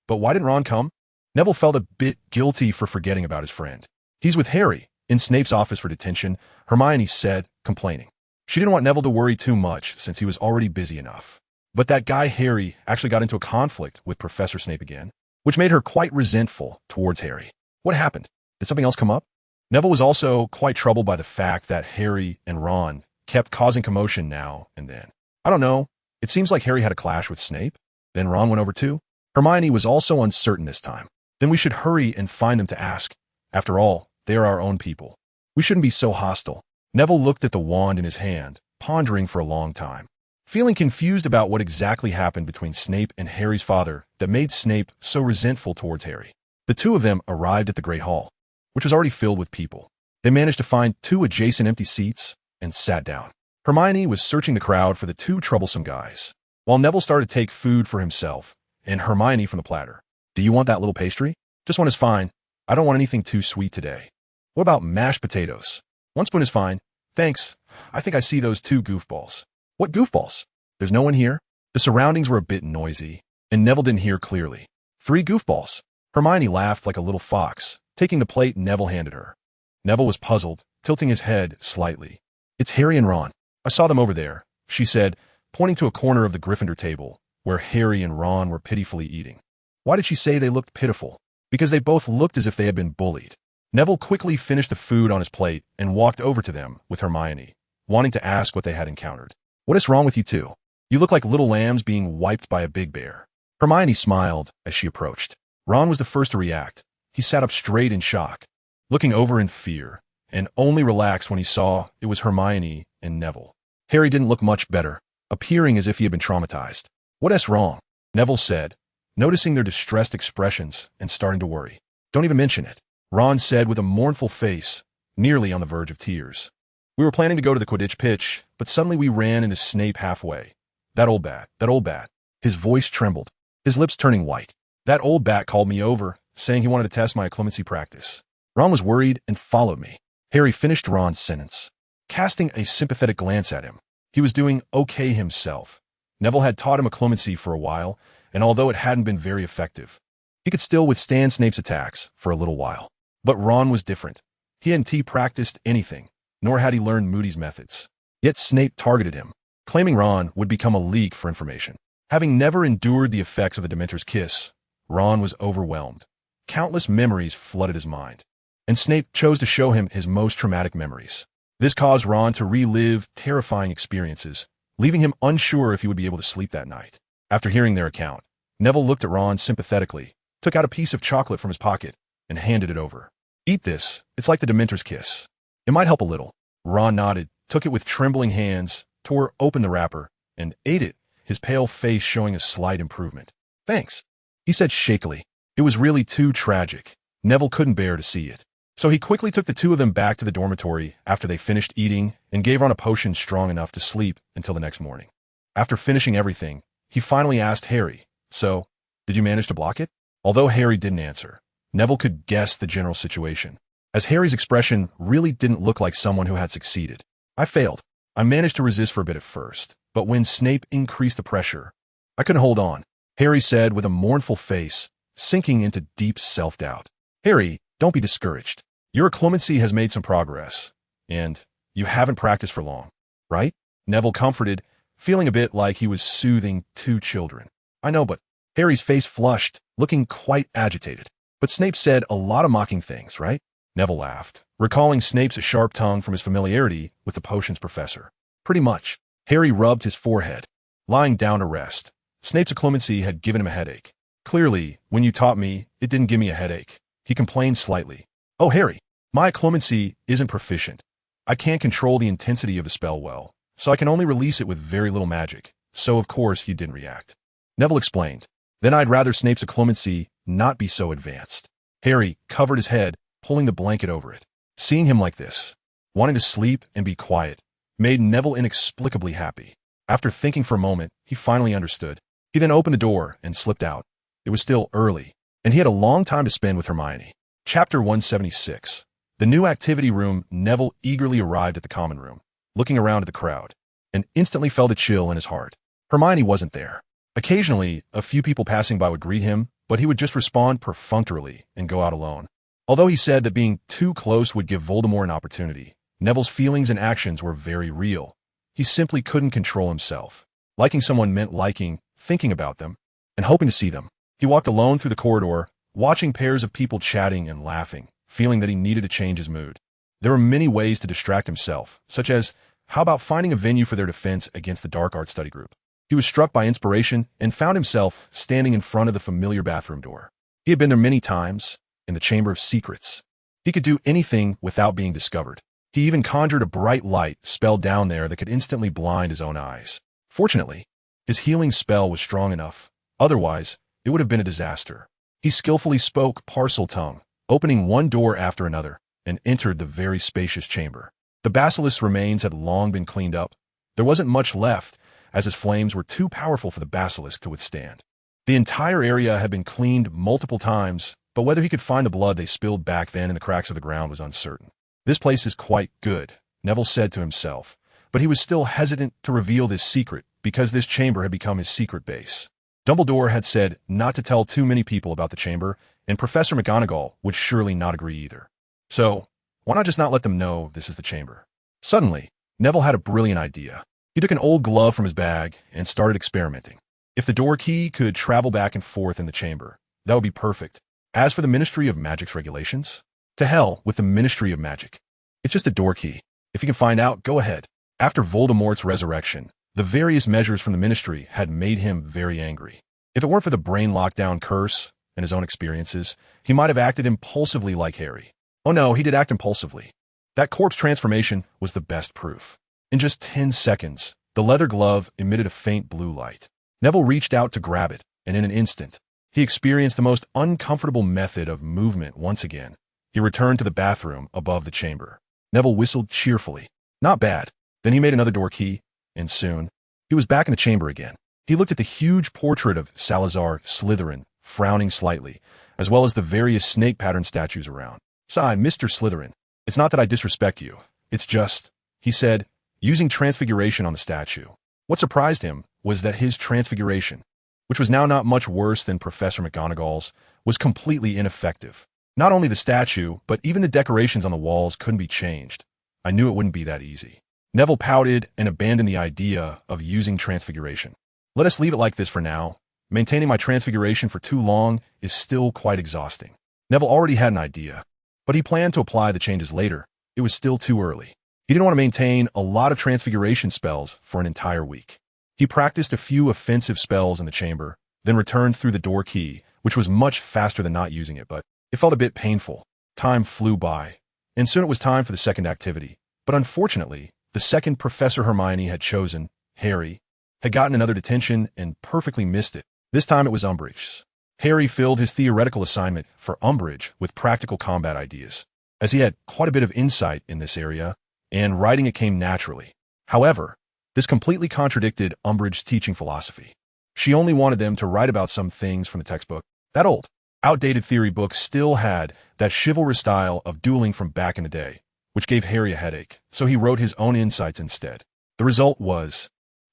But why didn't Ron come? Neville felt a bit guilty for forgetting about his friend. He's with Harry, in Snape's office for detention, Hermione said, complaining. She didn't want Neville to worry too much since he was already busy enough. But that guy Harry actually got into a conflict with Professor Snape again, which made her quite resentful towards Harry. What happened? Did something else come up? Neville was also quite troubled by the fact that Harry and Ron kept causing commotion now and then. I don't know. It seems like Harry had a clash with Snape. Then Ron went over too. Hermione was also uncertain this time. Then we should hurry and find them to ask. After all, they are our own people. We shouldn't be so hostile. Neville looked at the wand in his hand, pondering for a long time, feeling confused about what exactly happened between Snape and Harry's father that made Snape so resentful towards Harry. The two of them arrived at the Great Hall, which was already filled with people. They managed to find 2 adjacent empty seats and sat down. Hermione was searching the crowd for the 2 troublesome guys, while Neville started to take food for himself and Hermione from the platter. Do you want that little pastry? Just one is fine. I don't want anything too sweet today. What about mashed potatoes? 1 spoon is fine. Thanks. I think I see those 2 goofballs. What goofballs? There's no one here. The surroundings were a bit noisy, and Neville didn't hear clearly. 3 goofballs. Hermione laughed like a little fox, taking the plate Neville handed her. Neville was puzzled, tilting his head slightly. It's Harry and Ron. I saw them over there, she said, pointing to a corner of the Gryffindor table, where Harry and Ron were pitifully eating. Why did she say they looked pitiful? Because they both looked as if they had been bullied. Neville quickly finished the food on his plate and walked over to them with Hermione, wanting to ask what they had encountered. What is wrong with you two? You look like little lambs being wiped by a big bear. Hermione smiled as she approached. Ron was the first to react. He sat up straight in shock, looking over in fear, and only relaxed when he saw it was Hermione and Neville. Harry didn't look much better, appearing as if he had been traumatized. What's wrong? Neville said, noticing their distressed expressions and starting to worry. Don't even mention it, Ron said with a mournful face, nearly on the verge of tears. We were planning to go to the Quidditch pitch, but suddenly we ran into Snape halfway. That old bat. His voice trembled, his lips turning white. That old bat called me over, saying he wanted to test my clemency practice. Ron was worried and followed me. Harry finished Ron's sentence, casting a sympathetic glance at him. He was doing okay himself. Neville had taught him a clemency for a while, and although it hadn't been very effective, he could still withstand Snape's attacks for a little while. But Ron was different. He hadn't practiced anything, nor had he learned Moody's methods. Yet Snape targeted him, claiming Ron would become a leak for information. Having never endured the effects of the Dementor's kiss, Ron was overwhelmed. Countless memories flooded his mind, and Snape chose to show him his most traumatic memories. This caused Ron to relive terrifying experiences, leaving him unsure if he would be able to sleep that night. After hearing their account, Neville looked at Ron sympathetically, took out a piece of chocolate from his pocket, and handed it over. "Eat this. It's like the Dementor's kiss. It might help a little." Ron nodded, took it with trembling hands, tore open the wrapper, and ate it, his pale face showing a slight improvement. "Thanks," he said shakily. It was really too tragic. Neville couldn't bear to see it. So he quickly took the two of them back to the dormitory after they finished eating and gave Ron a potion strong enough to sleep until the next morning. After finishing everything, he finally asked Harry, "So, did you manage to block it?" Although Harry didn't answer, Neville could guess the general situation, as Harry's expression really didn't look like someone who had succeeded. "I failed. I managed to resist for a bit at first, but when Snape increased the pressure, I couldn't hold on," Harry said with a mournful face, sinking into deep self-doubt. "Harry, don't be discouraged. Your clemency has made some progress, and you haven't practiced for long, right?" Neville comforted, feeling a bit like he was soothing two children. "I know, but..." Harry's face flushed, looking quite agitated. "But Snape said a lot of mocking things, right?" Neville laughed, recalling Snape's sharp tongue from his familiarity with the potions professor. "Pretty much." Harry rubbed his forehead, lying down to rest. Snape's clemency had given him a headache. "Clearly, when you taught me, it didn't give me a headache," he complained slightly. "Oh, Harry, my clemency isn't proficient. I can't control the intensity of the spell well, so I can only release it with very little magic, so of course you didn't react." Neville explained. "Then I'd rather Snape's clemency not be so advanced." Harry covered his head, pulling the blanket over it. Seeing him like this, wanting to sleep and be quiet, made Neville inexplicably happy. After thinking for a moment, he finally understood. He then opened the door and slipped out. It was still early, and he had a long time to spend with Hermione. Chapter 176. The new activity room. Neville eagerly arrived at the common room, looking around at the crowd, and instantly felt a chill in his heart. Hermione wasn't there. Occasionally, a few people passing by would greet him, but he would just respond perfunctorily and go out alone. Although he said that being too close would give Voldemort an opportunity, Neville's feelings and actions were very real. He simply couldn't control himself. Liking someone meant liking, thinking about them, and hoping to see them. He walked alone through the corridor, watching pairs of people chatting and laughing, feeling that he needed to change his mood. There were many ways to distract himself, such as, how about finding a venue for their defense against the dark art study group? He was struck by inspiration and found himself standing in front of the familiar bathroom door. He had been there many times, in the Chamber of Secrets. He could do anything without being discovered. He even conjured a bright light spell down there that could instantly blind his own eyes. Fortunately, his healing spell was strong enough. Otherwise, it would have been a disaster. He skillfully spoke Parseltongue, opening one door after another, and entered the very spacious chamber. The basilisk's remains had long been cleaned up. There wasn't much left, as his flames were too powerful for the basilisk to withstand. The entire area had been cleaned multiple times, but whether he could find the blood they spilled back then in the cracks of the ground was uncertain. "This place is quite good," Neville said to himself, but he was still hesitant to reveal this secret because this chamber had become his secret base. Dumbledore had said not to tell too many people about the chamber, and Professor McGonagall would surely not agree either. So, why not just not let them know this is the chamber? Suddenly, Neville had a brilliant idea. He took an old glove from his bag and started experimenting. If the door key could travel back and forth in the chamber, that would be perfect. As for the Ministry of Magic's regulations, to hell with the Ministry of Magic. It's just a door key. If you can find out, go ahead. After Voldemort's resurrection, the various measures from the Ministry had made him very angry. If it weren't for the brain lockdown curse and his own experiences, he might have acted impulsively like Harry. Oh no, he did act impulsively. That corpse transformation was the best proof. In just 10 seconds, the leather glove emitted a faint blue light. Neville reached out to grab it, and in an instant, he experienced the most uncomfortable method of movement once again. He returned to the bathroom above the chamber. Neville whistled cheerfully. Not bad. Then he made another door key, and soon, he was back in the chamber again. He looked at the huge portrait of Salazar Slytherin, frowning slightly, as well as the various snake-patterned statues around. "Sigh, Mr. Slytherin. It's not that I disrespect you. It's just," he said, using transfiguration on the statue. What surprised him was that his transfiguration, which was now not much worse than Professor McGonagall's, was completely ineffective. Not only the statue, but even the decorations on the walls couldn't be changed. I knew it wouldn't be that easy. Neville pouted and abandoned the idea of using transfiguration. Let us leave it like this for now. Maintaining my transfiguration for too long is still quite exhausting. Neville already had an idea, but he planned to apply the changes later. It was still too early. He didn't want to maintain a lot of transfiguration spells for an entire week. He practiced a few offensive spells in the chamber, then returned through the door key, which was much faster than not using it, but it felt a bit painful. Time flew by, and soon it was time for the second activity. But unfortunately, the second Professor Hermione had chosen, Harry, had gotten another detention and perfectly missed it. This time it was Umbridge's. Harry filled his theoretical assignment for Umbridge with practical combat ideas, as he had quite a bit of insight in this area, and writing it came naturally. However, this completely contradicted Umbridge's teaching philosophy. She only wanted them to write about some things from the textbook. That old, outdated theory book still had that chivalrous style of dueling from back in the day, which gave Harry a headache, so he wrote his own insights instead. The result was,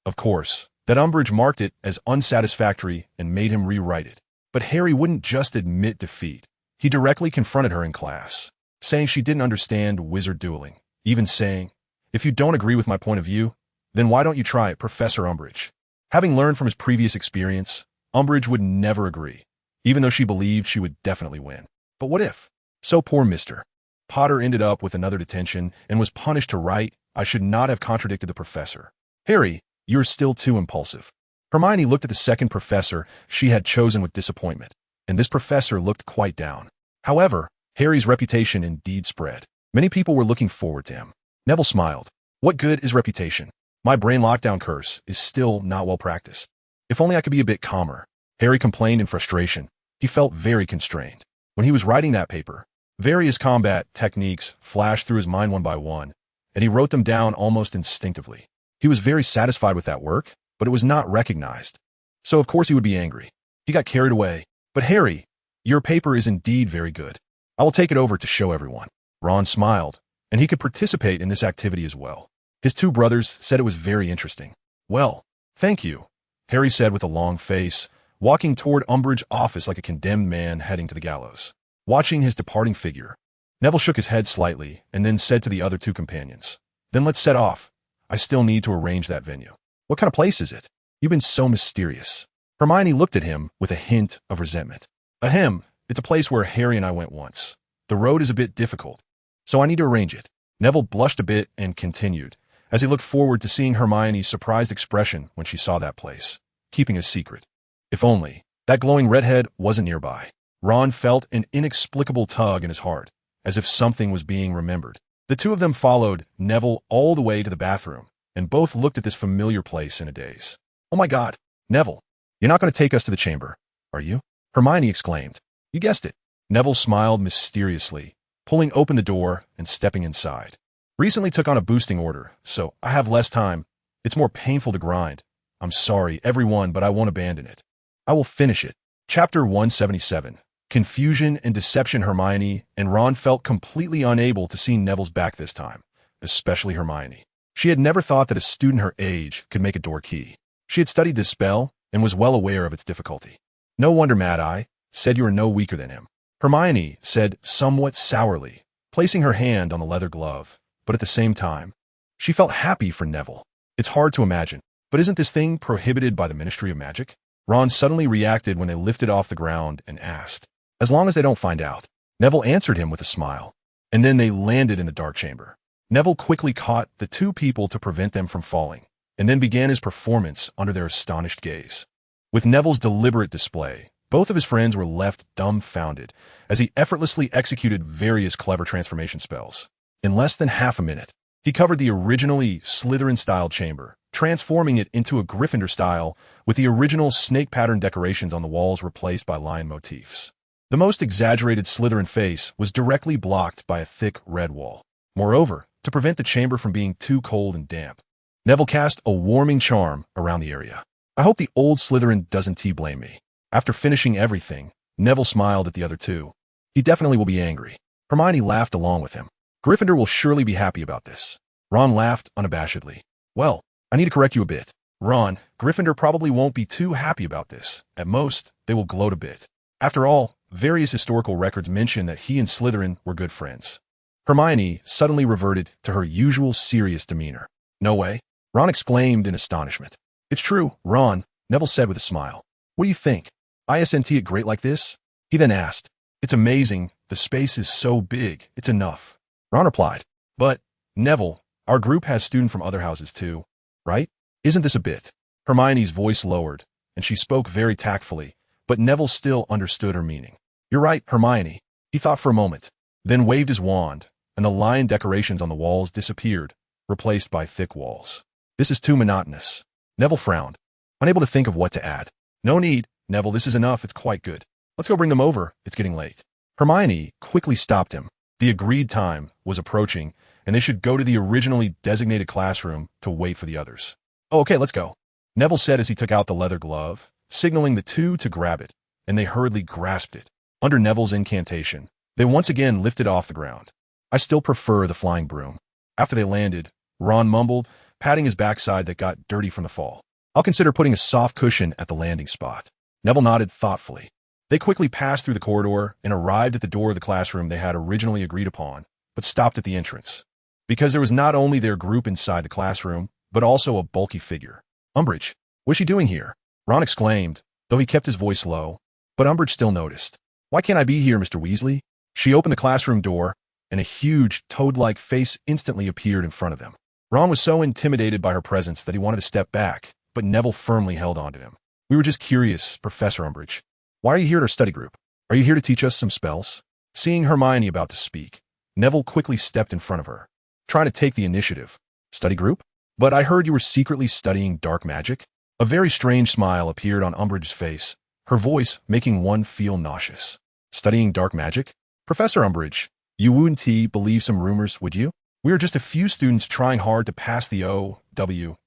of course, that Umbridge marked it as unsatisfactory and made him rewrite it. But Harry wouldn't just admit defeat. He directly confronted her in class, saying she didn't understand wizard dueling, even saying, "If you don't agree with my point of view, then why don't you try it, Professor Umbridge?" Having learned from his previous experience, Umbridge would never agree, even though she believed she would definitely win. But what if? So poor Mr. Potter ended up with another detention and was punished to write, "I should not have contradicted the professor." Harry, you're still too impulsive. Hermione looked at the second professor she had chosen with disappointment, and this professor looked quite down. However, Harry's reputation indeed spread. Many people were looking forward to him. Neville smiled. What good is reputation? My brain lockdown curse is still not well practiced. If only I could be a bit calmer. Harry complained in frustration. He felt very constrained. When he was writing that paper, various combat techniques flashed through his mind one by one, and he wrote them down almost instinctively. He was very satisfied with that work, but it was not recognized. So of course he would be angry. He got carried away. But Harry, your paper is indeed very good. I will take it over to show everyone. Ron smiled, and he could participate in this activity as well. His two brothers said it was very interesting. Well, thank you, Harry said with a long face, walking toward Umbridge's office like a condemned man heading to the gallows. Watching his departing figure, Neville shook his head slightly and then said to the other two companions, "Then let's set off. I still need to arrange that venue." "What kind of place is it? You've been so mysterious." Hermione looked at him with a hint of resentment. "Ahem, it's a place where Harry and I went once. The road is a bit difficult, so I need to arrange it." Neville blushed a bit and continued, as he looked forward to seeing Hermione's surprised expression when she saw that place, keeping a secret. If only that glowing redhead wasn't nearby. Ron felt an inexplicable tug in his heart, as if something was being remembered. The two of them followed Neville all the way to the bathroom, and both looked at this familiar place in a daze. "Oh my God, Neville, you're not going to take us to the chamber, are you?" Hermione exclaimed. "You guessed it." Neville smiled mysteriously, pulling open the door and stepping inside. "Recently took on a boosting order, so I have less time. It's more painful to grind. I'm sorry, everyone, but I won't abandon it. I will finish it." Chapter 177. Confusion and deception. Hermione and Ron felt completely unable to see Neville's back this time, especially Hermione. She had never thought that a student her age could make a door key. She had studied this spell and was well aware of its difficulty. "No wonder Mad Eye said you are no weaker than him," Hermione said somewhat sourly, placing her hand on the leather glove, but at the same time, she felt happy for Neville. "It's hard to imagine, but isn't this thing prohibited by the Ministry of Magic?" Ron suddenly reacted when they lifted off the ground and asked, "As long as they don't find out." Neville answered him with a smile, and then they landed in the dark chamber. Neville quickly caught the two people to prevent them from falling, and then began his performance under their astonished gaze. With Neville's deliberate display, both of his friends were left dumbfounded as he effortlessly executed various clever transformation spells. In less than half a minute, he covered the originally Slytherin-style chamber, transforming it into a Gryffindor style with the original snake pattern decorations on the walls replaced by lion motifs. The most exaggerated Slytherin face was directly blocked by a thick red wall. Moreover, to prevent the chamber from being too cold and damp, Neville cast a warming charm around the area. "I hope the old Slytherin doesn't blame me." After finishing everything, Neville smiled at the other two. "He definitely will be angry." Hermione laughed along with him. "Gryffindor will surely be happy about this." Ron laughed unabashedly. "Well, I need to correct you a bit. Ron, Gryffindor probably won't be too happy about this. At most, they will gloat a bit. After all, various historical records mention that he and Slytherin were good friends. Hermione suddenly reverted to her usual serious demeanor. No way, Ron exclaimed in astonishment. It's true, Ron, Neville said with a smile. What do you think? Isn't it great like this? He then asked. It's amazing, the space is so big, it's enough. Ron replied. But, Neville, our group has students from other houses too, right? Isn't this a bit? Hermione's voice lowered, and she spoke very tactfully, but Neville still understood her meaning. You're right, Hermione. He thought for a moment, then waved his wand, and the lion decorations on the walls disappeared, replaced by thick walls. This is too monotonous. Neville frowned, unable to think of what to add. No need, Neville, this is enough, it's quite good. Let's go bring them over, it's getting late. Hermione quickly stopped him. The agreed time was approaching, and they should go to the originally designated classroom to wait for the others. Oh, okay, let's go, Neville said as he took out the leather glove, signaling the two to grab it, and they hurriedly grasped it. Under Neville's incantation, they once again lifted off the ground. I still prefer the flying broom. After they landed, Ron mumbled, patting his backside that got dirty from the fall. I'll consider putting a soft cushion at the landing spot. Neville nodded thoughtfully. They quickly passed through the corridor and arrived at the door of the classroom they had originally agreed upon, but stopped at the entrance. Because there was not only their group inside the classroom, but also a bulky figure. Umbridge, what's she doing here? Ron exclaimed, though he kept his voice low, but Umbridge still noticed. Why can't I be here, Mr. Weasley? She opened the classroom door, and a huge, toad-like face instantly appeared in front of them. Ron was so intimidated by her presence that he wanted to step back, but Neville firmly held on to him. We were just curious, Professor Umbridge. Why are you here at our study group? Are you here to teach us some spells? Seeing Hermione about to speak, Neville quickly stepped in front of her, trying to take the initiative. Study group? But I heard you were secretly studying dark magic? A very strange smile appeared on Umbridge's face, her voice making one feel nauseous. Studying dark magic? Professor Umbridge, you wouldn't believe some rumors, would you? We are just a few students trying hard to pass the OWLS,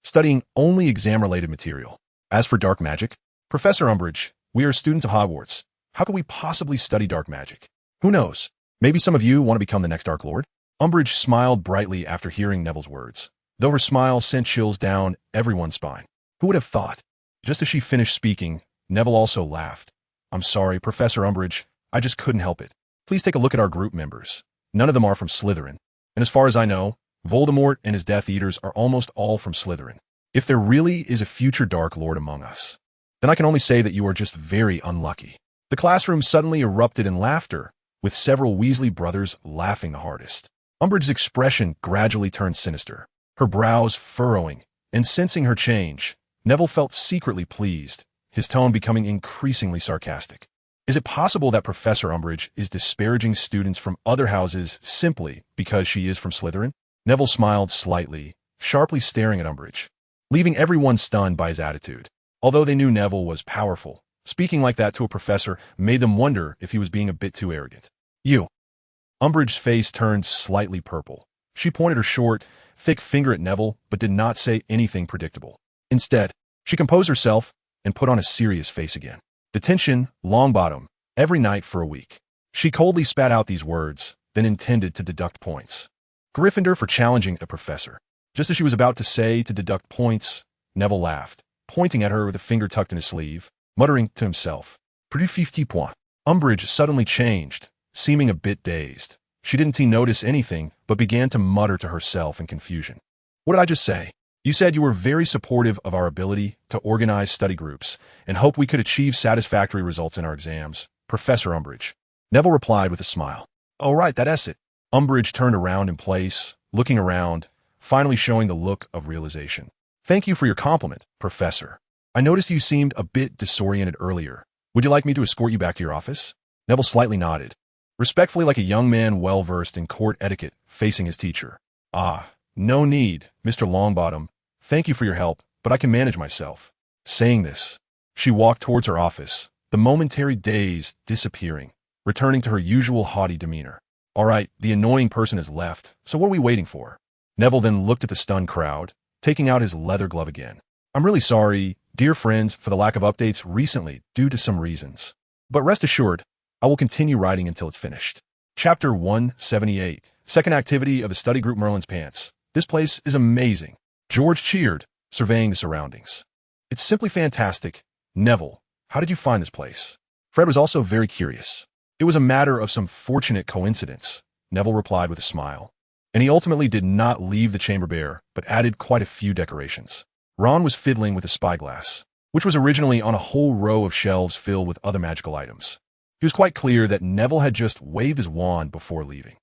studying only exam-related material. As for dark magic, Professor Umbridge, we are students of Hogwarts. How could we possibly study dark magic? Who knows? Maybe some of you want to become the next Dark Lord? Umbridge smiled brightly after hearing Neville's words, though her smile sent chills down everyone's spine. Who would have thought? Just as she finished speaking, Neville also laughed. I'm sorry, Professor Umbridge, I just couldn't help it. Please take a look at our group members. None of them are from Slytherin. And as far as I know, Voldemort and his Death Eaters are almost all from Slytherin. If there really is a future Dark Lord among us, then I can only say that you are just very unlucky. The classroom suddenly erupted in laughter, with several Weasley brothers laughing the hardest. Umbridge's expression gradually turned sinister, her brows furrowing, and sensing her change, Neville felt secretly pleased, his tone becoming increasingly sarcastic. Is it possible that Professor Umbridge is disparaging students from other houses simply because she is from Slytherin? Neville smiled slightly, sharply staring at Umbridge, leaving everyone stunned by his attitude. Although they knew Neville was powerful, speaking like that to a professor made them wonder if he was being a bit too arrogant. You. Umbridge's face turned slightly purple. She pointed her short, thick finger at Neville, but did not say anything predictable. Instead, she composed herself and put on a serious face again. Detention, Longbottom, every night for a week. She coldly spat out these words, then intended to deduct points. Gryffindor for challenging a professor. Just as she was about to say to deduct points, Neville laughed, pointing at her with a finger tucked in his sleeve, muttering to himself, "Plus 50 points." Umbridge suddenly changed, seeming a bit dazed. She didn't notice anything, but began to mutter to herself in confusion. What did I just say? You said you were very supportive of our ability to organize study groups and hoped we could achieve satisfactory results in our exams, Professor Umbridge. Neville replied with a smile. Oh, right, that's it. Umbridge turned around in place, looking around, finally showing the look of realization. Thank you for your compliment, Professor. I noticed you seemed a bit disoriented earlier. Would you like me to escort you back to your office? Neville slightly nodded, respectfully like a young man well-versed in court etiquette facing his teacher. Ah, no need, Mr. Longbottom. Thank you for your help, but I can manage myself. Saying this, she walked towards her office, the momentary daze disappearing, returning to her usual haughty demeanor. All right, the annoying person has left, so what are we waiting for? Neville then looked at the stunned crowd, taking out his leather glove again. I'm really sorry, dear friends, for the lack of updates recently due to some reasons. But rest assured, I will continue writing until it's finished. Chapter 178, Second Activity of the Study Group Merlin's Pants. This place is amazing. George cheered, surveying the surroundings. It's simply fantastic. Neville, how did you find this place? Fred was also very curious. It was a matter of some fortunate coincidence, Neville replied with a smile. And he ultimately did not leave the chamber bare, but added quite a few decorations. Ron was fiddling with a spyglass, which was originally on a whole row of shelves filled with other magical items. He was quite clear that Neville had just waved his wand before leaving.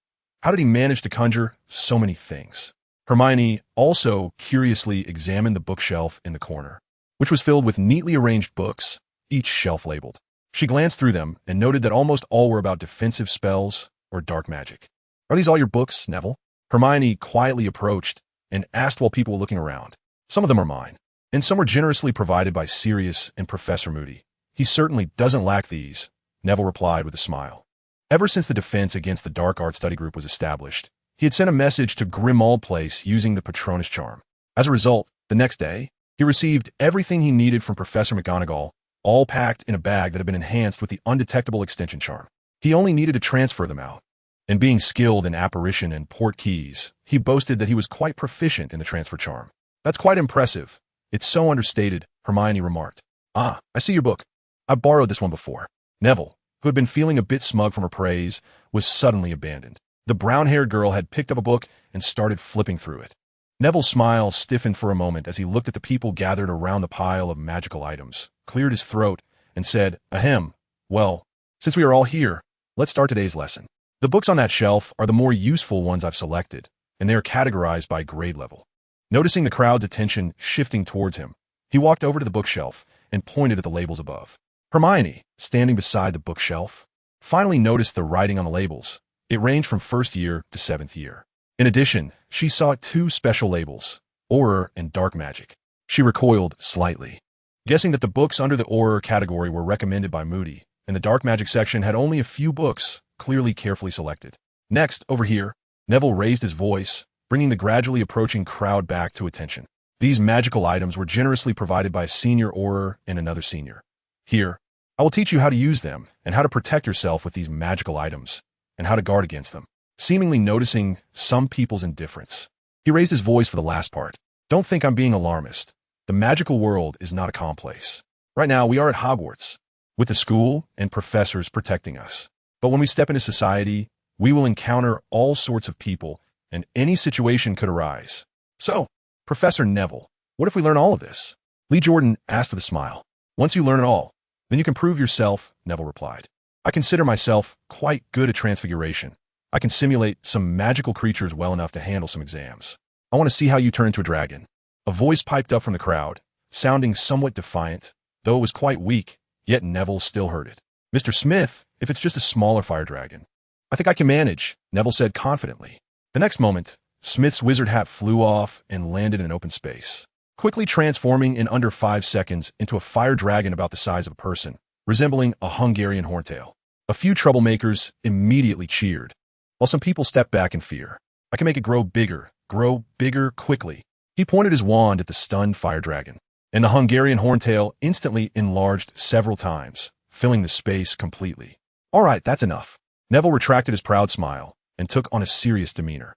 How did he manage to conjure so many things? Hermione also curiously examined the bookshelf in the corner, which was filled with neatly arranged books, each shelf labeled. She glanced through them and noted that almost all were about defensive spells or dark magic. Are these all your books, Neville? Hermione quietly approached and asked while people were looking around. Some of them are mine, and some were generously provided by Sirius and Professor Moody. He certainly doesn't lack these, Neville replied with a smile. Ever since the Defense Against the Dark Arts Study Group was established, he had sent a message to Grimmauld Place using the Patronus charm. As a result, the next day, he received everything he needed from Professor McGonagall, all packed in a bag that had been enhanced with the undetectable extension charm. He only needed to transfer them out. And being skilled in apparition and port keys, he boasted that he was quite proficient in the transfer charm. That's quite impressive. It's so understated, Hermione remarked. Ah, I see your book. I borrowed this one before. Neville, who had been feeling a bit smug from her praise, was suddenly abandoned. The brown-haired girl had picked up a book and started flipping through it. Neville's smile stiffened for a moment as he looked at the people gathered around the pile of magical items, cleared his throat, and said, Ahem, well, since we are all here, let's start today's lesson. The books on that shelf are the more useful ones I've selected, and they are categorized by grade level. Noticing the crowd's attention shifting towards him, he walked over to the bookshelf and pointed at the labels above. Hermione, standing beside the bookshelf, finally noticed the writing on the labels. It ranged from first year to 7th year. In addition, she saw 2 special labels, Horror and Dark Magic. She recoiled slightly, guessing that the books under the Horror category were recommended by Moody, and the Dark Magic section had only a few books, clearly carefully selected. Next, over here, Neville raised his voice, bringing the gradually approaching crowd back to attention. These magical items were generously provided by a senior Horror and another senior. Here, I will teach you how to use them and how to protect yourself with these magical items, and how to guard against them. Seemingly noticing some people's indifference, he raised his voice for the last part. Don't think I'm being alarmist. The magical world is not a calm place. Right now, we are at Hogwarts, with the school and professors protecting us. But when we step into society, we will encounter all sorts of people, and any situation could arise. So, Professor Neville, what if we learn all of this? Lee Jordan asked with a smile. Once you learn it all, then you can prove yourself, Neville replied. I consider myself quite good at transfiguration. I can simulate some magical creatures well enough to handle some exams. I want to see how you turn into a dragon. A voice piped up from the crowd, sounding somewhat defiant, though it was quite weak, yet Neville still heard it. Mr. Smith, if it's just a smaller fire dragon. I think I can manage, Neville said confidently. The next moment, Smith's wizard hat flew off and landed in open space, quickly transforming in under 5 seconds into a fire dragon about the size of a person, resembling a Hungarian horntail. A few troublemakers immediately cheered, while some people stepped back in fear. I can make it grow bigger quickly. He pointed his wand at the stunned fire dragon, and the Hungarian horntail instantly enlarged several times, filling the space completely. All right, that's enough. Neville retracted his proud smile and took on a serious demeanor.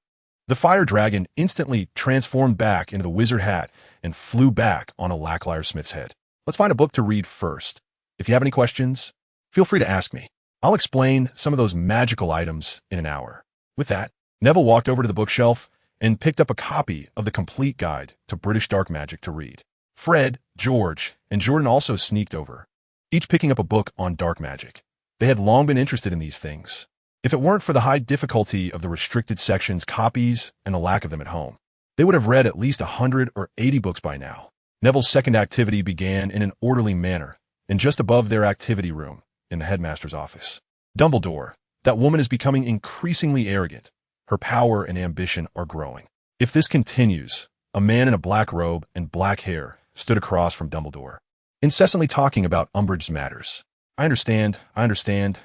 The fire dragon instantly transformed back into the wizard hat and flew back on a Lacklier Smith's head. Let's find a book to read first. If you have any questions, feel free to ask me. I'll explain some of those magical items in an hour. With that, Neville walked over to the bookshelf and picked up a copy of the complete guide to British dark magic to read. Fred, George, and Jordan also sneaked over, each picking up a book on dark magic. They had long been interested in these things. If it weren't for the high difficulty of the restricted sections copies and the lack of them at home, they would have read at least 100 or 80 books by now. Neville's second activity began in an orderly manner, and just above their activity room, in the headmaster's office. Dumbledore, that woman is becoming increasingly arrogant. Her power and ambition are growing. If this continues, a man in a black robe and black hair stood across from Dumbledore, incessantly talking about Umbridge's matters. I understand,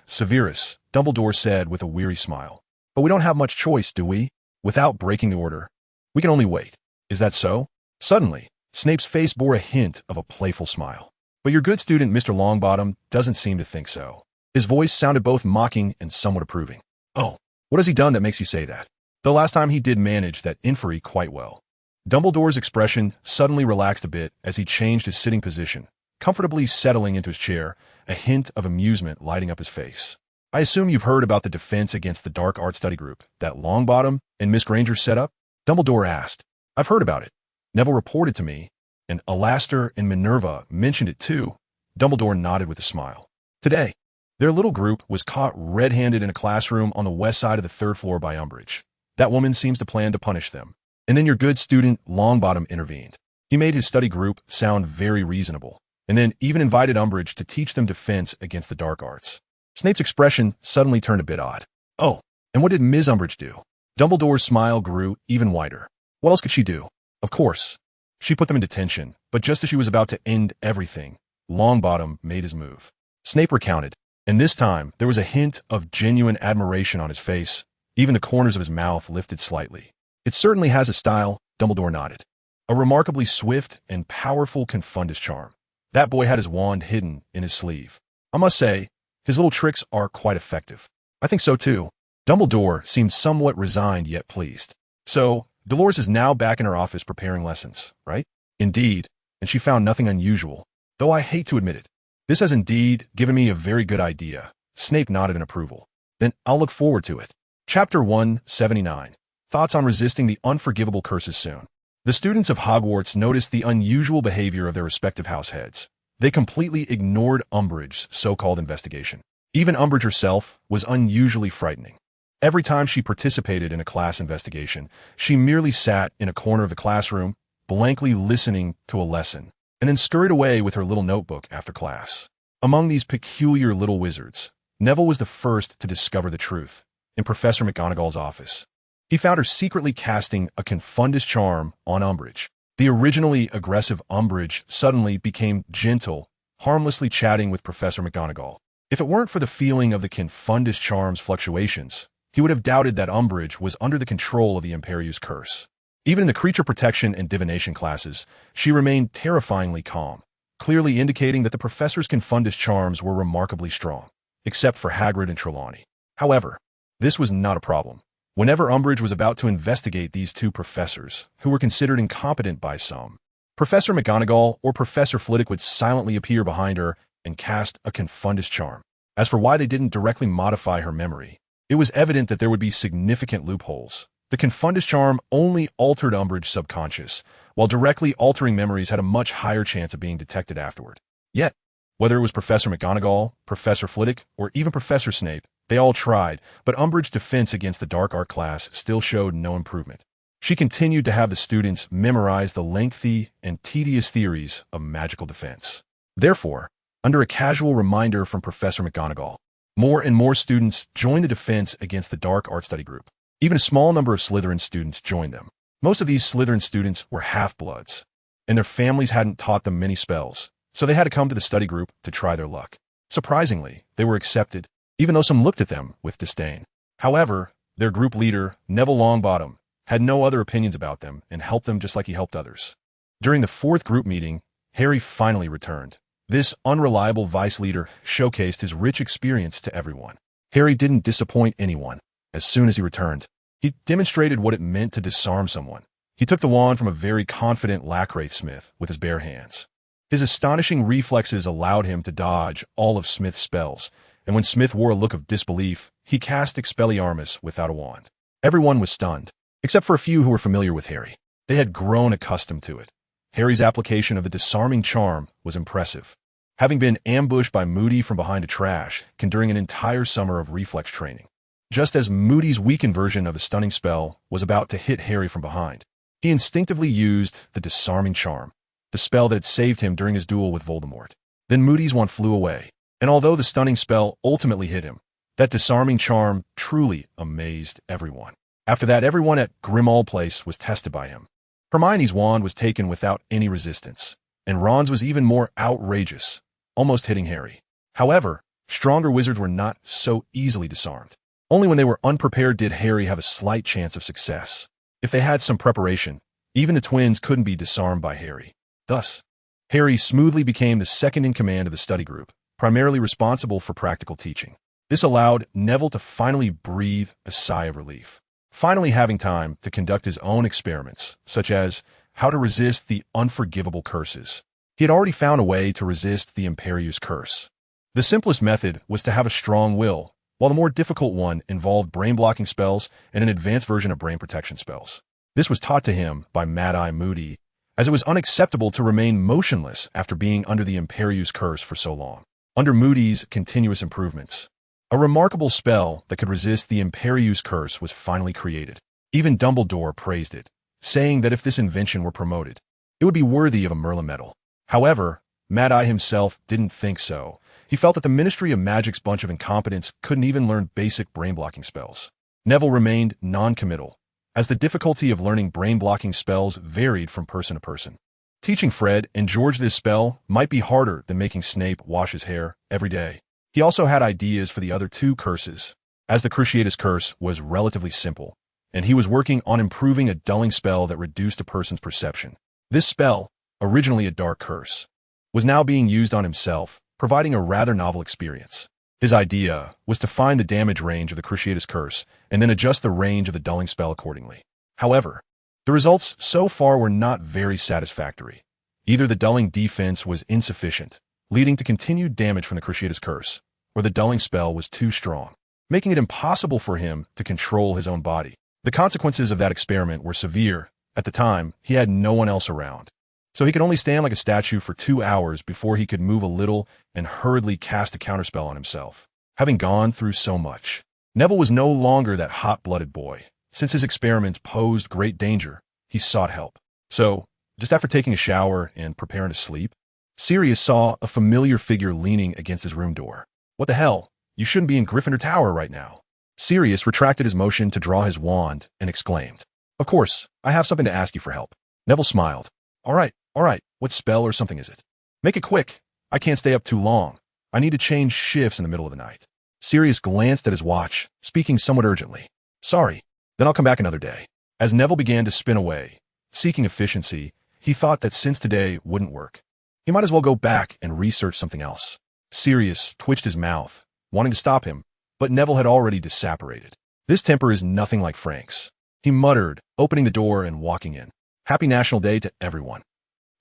Severus, Dumbledore said with a weary smile. But we don't have much choice, do we? Without breaking the order, we can only wait. Is that so? Suddenly, Snape's face bore a hint of a playful smile. But your good student, Mr. Longbottom, doesn't seem to think so. His voice sounded both mocking and somewhat approving. Oh, what has he done that makes you say that? The last time he did manage that inquiry quite well. Dumbledore's expression suddenly relaxed a bit as he changed his sitting position, comfortably settling into his chair, a hint of amusement lighting up his face. I assume you've heard about the Defense Against the Dark Art Study Group that Longbottom and Miss Granger set up? Dumbledore asked. I've heard about it. Neville reported to me, and Alastair and Minerva mentioned it too. Dumbledore nodded with a smile. Today, their little group was caught red-handed in a classroom on the west side of the third floor by Umbridge. That woman seems to plan to punish them. And then your good student, Longbottom, intervened. He made his study group sound very reasonable, and then even invited Umbridge to teach them defense against the dark arts. Snape's expression suddenly turned a bit odd. Oh, and what did Ms. Umbridge do? Dumbledore's smile grew even wider. What else could she do? Of course. She put them in detention, but just as she was about to end everything, Longbottom made his move. Snape recounted, and this time there was a hint of genuine admiration on his face. Even the corners of his mouth lifted slightly. It certainly has a style, Dumbledore nodded. A remarkably swift and powerful Confundus charm. That boy had his wand hidden in his sleeve. I must say, his little tricks are quite effective. I think so too. Dumbledore seemed somewhat resigned yet pleased. So, Dolores is now back in her office preparing lessons, right? Indeed, and she found nothing unusual, though I hate to admit it. This has indeed given me a very good idea. Snape nodded in approval. Then I'll look forward to it. Chapter 179. Thoughts on resisting the unforgivable curses soon. The students of Hogwarts noticed the unusual behavior of their respective house heads. They completely ignored Umbridge's so-called investigation. Even Umbridge herself was unusually frightening. Every time she participated in a class investigation, she merely sat in a corner of the classroom, blankly listening to a lesson, and then scurried away with her little notebook after class. Among these peculiar little wizards, Neville was the first to discover the truth in Professor McGonagall's office. He found her secretly casting a Confundus charm on Umbridge. The originally aggressive Umbridge suddenly became gentle, harmlessly chatting with Professor McGonagall. If it weren't for the feeling of the Confundus charm's fluctuations, he would have doubted that Umbridge was under the control of the Imperius curse. Even in the creature protection and divination classes, she remained terrifyingly calm, clearly indicating that the professor's Confundus charms were remarkably strong, except for Hagrid and Trelawney. However, this was not a problem. Whenever Umbridge was about to investigate these two professors, who were considered incompetent by some, Professor McGonagall or Professor Flitwick would silently appear behind her and cast a Confundus charm. As for why they didn't directly modify her memory, it was evident that there would be significant loopholes. The Confundus charm only altered Umbridge's subconscious, while directly altering memories had a much higher chance of being detected afterward. Yet, whether it was Professor McGonagall, Professor Flitwick, or even Professor Snape, they all tried, but Umbridge's defense against the dark art class still showed no improvement. She continued to have the students memorize the lengthy and tedious theories of magical defense. Therefore, under a casual reminder from Professor McGonagall, more and more students joined the defense against the dark art study group. Even a small number of Slytherin students joined them. Most of these Slytherin students were half-bloods, and their families hadn't taught them many spells, so they had to come to the study group to try their luck. Surprisingly, they were accepted, even though some looked at them with disdain. However, their group leader, Neville Longbottom, had no other opinions about them and helped them just like he helped others. During the fourth group meeting, Harry finally returned. This unreliable vice leader showcased his rich experience to everyone. Harry didn't disappoint anyone. As soon as he returned, he demonstrated what it meant to disarm someone. He took the wand from a very confident Lackwraith Smith with his bare hands. His astonishing reflexes allowed him to dodge all of Smith's spells, and when Smith wore a look of disbelief, he cast Expelliarmus without a wand. Everyone was stunned, except for a few who were familiar with Harry. They had grown accustomed to it. Harry's application of the disarming charm was impressive. Having been ambushed by Moody from behind a trash can during an entire summer of reflex training. Just as Moody's weakened version of the stunning spell was about to hit Harry from behind, he instinctively used the disarming charm, the spell that had saved him during his duel with Voldemort. Then Moody's wand flew away, and although the stunning spell ultimately hit him, that disarming charm truly amazed everyone. After that, everyone at Grimmauld Place was tested by him. Hermione's wand was taken without any resistance, and Ron's was even more outrageous, almost hitting Harry. However, stronger wizards were not so easily disarmed. Only when they were unprepared did Harry have a slight chance of success. If they had some preparation, even the twins couldn't be disarmed by Harry. Thus, Harry smoothly became the second in command of the study group, primarily responsible for practical teaching. This allowed Neville to finally breathe a sigh of relief, finally having time to conduct his own experiments, such as how to resist the unforgivable curses. He had already found a way to resist the Imperius curse. The simplest method was to have a strong will, while the more difficult one involved brain-blocking spells and an advanced version of brain protection spells. This was taught to him by Mad-Eye Moody, as it was unacceptable to remain motionless after being under the Imperius curse for so long. Under Moody's continuous improvements, a remarkable spell that could resist the Imperius curse was finally created. Even Dumbledore praised it, saying that if this invention were promoted, it would be worthy of a Merlin medal. However, Mad-Eye himself didn't think so. He felt that the Ministry of Magic's bunch of incompetents couldn't even learn basic brain-blocking spells. Neville remained non-committal, as the difficulty of learning brain-blocking spells varied from person to person. Teaching Fred and George this spell might be harder than making Snape wash his hair every day. He also had ideas for the other two curses, as the Cruciatus curse was relatively simple, and he was working on improving a dulling spell that reduced a person's perception. This spell, originally a dark curse, was now being used on himself, providing a rather novel experience. His idea was to find the damage range of the Cruciatus curse and then adjust the range of the dulling spell accordingly. However, the results so far were not very satisfactory. Either the dulling defense was insufficient, leading to continued damage from the Cruciatus curse, or the dulling spell was too strong, making it impossible for him to control his own body. The consequences of that experiment were severe. At the time, he had no one else around, so he could only stand like a statue for 2 hours before he could move a little and hurriedly cast a counterspell on himself. Having gone through so much, Neville was no longer that hot-blooded boy. Since his experiments posed great danger, he sought help. So, just after taking a shower and preparing to sleep, Sirius saw a familiar figure leaning against his room door. What the hell? You shouldn't be in Gryffindor Tower right now. Sirius retracted his motion to draw his wand and exclaimed, "Of course, I have something to ask you for help." Neville smiled. All right. What spell or something is it? Make it quick. I can't stay up too long. I need to change shifts in the middle of the night." Sirius glanced at his watch, speaking somewhat urgently. "Sorry, then I'll come back another day." As Neville began to spin away, seeking efficiency, he thought that since today wouldn't work, he might as well go back and research something else. Sirius twitched his mouth, wanting to stop him, but Neville had already disapparated. "This temper is nothing like Frank's," he muttered, opening the door and walking in. "Happy National Day to everyone."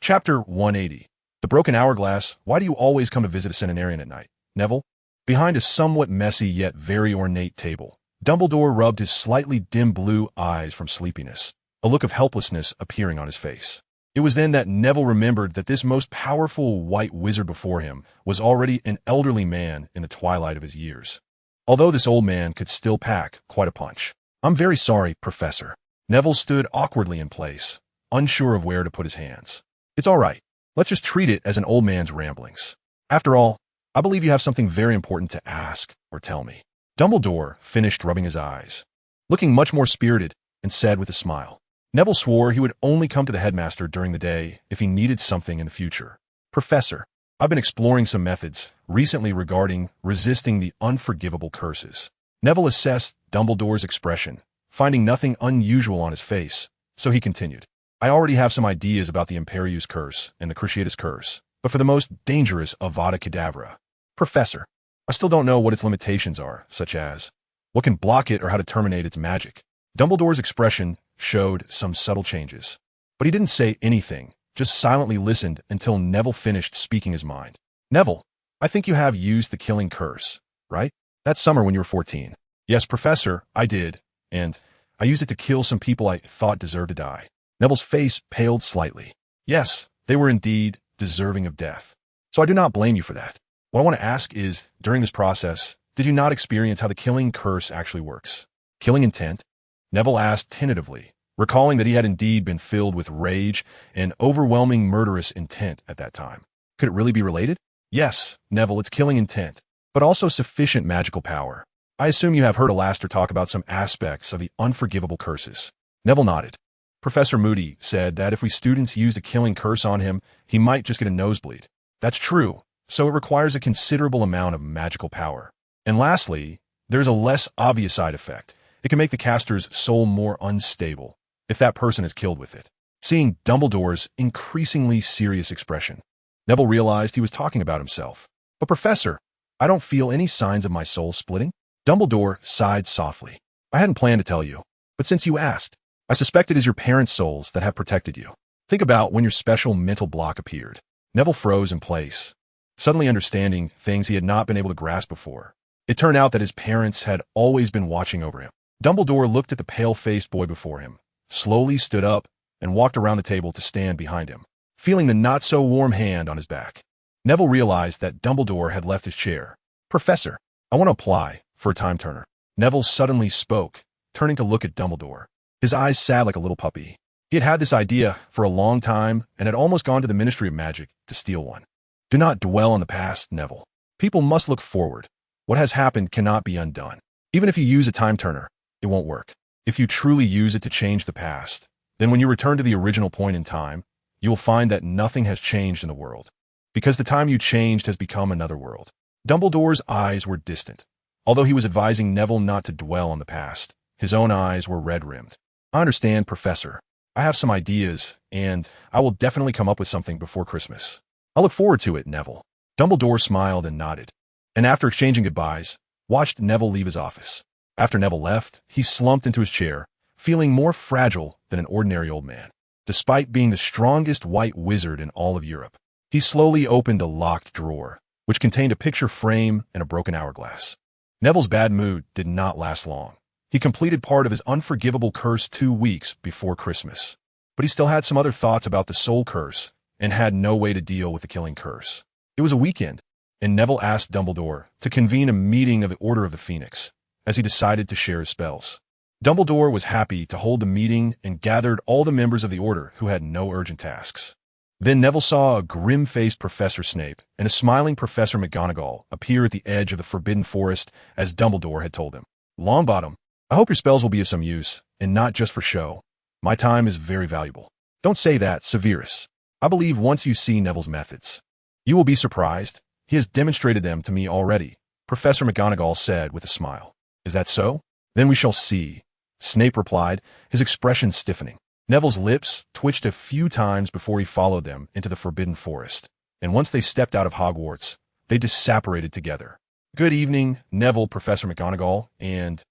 Chapter 180. The Broken Hourglass. Why do you always come to visit a centenarian at night, Neville? Behind a somewhat messy yet very ornate table, Dumbledore rubbed his slightly dim blue eyes from sleepiness, a look of helplessness appearing on his face. It was then that Neville remembered that this most powerful white wizard before him was already an elderly man in the twilight of his years, although this old man could still pack quite a punch. "I'm very sorry, Professor." Neville stood awkwardly in place, unsure of where to put his hands. "It's all right. Let's just treat it as an old man's ramblings. After all, I believe you have something very important to ask or tell me." Dumbledore finished rubbing his eyes, looking much more spirited, and said with a smile. Neville swore he would only come to the headmaster during the day if he needed something in the future. "Professor, I've been exploring some methods recently regarding resisting the unforgivable curses." Neville assessed Dumbledore's expression, finding nothing unusual on his face, so he continued. "I already have some ideas about the Imperius curse and the Cruciatus curse, but for the most dangerous Avada Kedavra, Professor, I still don't know what its limitations are, such as what can block it or how to terminate its magic." Dumbledore's expression showed some subtle changes, but he didn't say anything, just silently listened until Neville finished speaking his mind. "Neville, I think you have used the killing curse, right? That summer when you were 14. "Yes, Professor, I did, and I used it to kill some people I thought deserved to die." Neville's face paled slightly. "Yes, they were indeed deserving of death. So I do not blame you for that. What I want to ask is, during this process, did you not experience how the killing curse actually works?" "Killing intent?" Neville asked tentatively, recalling that he had indeed been filled with rage and overwhelming murderous intent at that time. Could it really be related? "Yes, Neville, it's killing intent, but also sufficient magical power. I assume you have heard Alastair talk about some aspects of the unforgivable curses." Neville nodded. "Professor Moody said that if we students used a killing curse on him, he might just get a nosebleed." "That's true, so it requires a considerable amount of magical power. And lastly, there's a less obvious side effect. It can make the caster's soul more unstable if that person is killed with it." Seeing Dumbledore's increasingly serious expression, Neville realized he was talking about himself. "But Professor, I don't feel any signs of my soul splitting." Dumbledore sighed softly. "I hadn't planned to tell you, but since you asked, I suspect it is your parents' souls that have protected you. Think about when your special mental block appeared. Neville froze in place, suddenly understanding things he had not been able to grasp before. It turned out that his parents had always been watching over him. Dumbledore looked at the pale-faced boy before him, slowly stood up, and walked around the table to stand behind him, feeling the not-so-warm hand on his back. Neville realized that Dumbledore had left his chair. "Professor, I want to apply for a time turner." Neville suddenly spoke, turning to look at Dumbledore. His eyes sad like a little puppy. He had had this idea for a long time and had almost gone to the Ministry of Magic to steal one. "Do not dwell on the past, Neville. People must look forward. What has happened cannot be undone. Even if you use a time turner, it won't work. If you truly use it to change the past, then when you return to the original point in time, you will find that nothing has changed in the world, because the time you changed has become another world." Dumbledore's eyes were distant. Although he was advising Neville not to dwell on the past, his own eyes were red-rimmed. "I understand, Professor. I have some ideas, and I will definitely come up with something before Christmas. I look forward to it, Neville." Dumbledore smiled and nodded, and after exchanging goodbyes, watched Neville leave his office. After Neville left, he slumped into his chair, feeling more fragile than an ordinary old man. Despite being the strongest white wizard in all of Europe, he slowly opened a locked drawer, which contained a picture frame and a broken hourglass. Neville's bad mood did not last long. He completed part of his unforgivable curse 2 weeks before Christmas, but he still had some other thoughts about the soul curse and had no way to deal with the killing curse. It was a weekend, and Neville asked Dumbledore to convene a meeting of the Order of the Phoenix, as he decided to share his spells. Dumbledore was happy to hold the meeting and gathered all the members of the Order who had no urgent tasks. Then Neville saw a grim-faced Professor Snape and a smiling Professor McGonagall appear at the edge of the Forbidden Forest as Dumbledore had told him. "Longbottom, I hope your spells will be of some use, and not just for show. My time is very valuable." "Don't say that, Severus. I believe once you see Neville's methods, you will be surprised. He has demonstrated them to me already," Professor McGonagall said with a smile. "Is that so? Then we shall see," Snape replied, his expression stiffening. Neville's lips twitched a few times before he followed them into the Forbidden Forest, and once they stepped out of Hogwarts, they disapparated together. "Good evening, Neville, Professor McGonagall, and,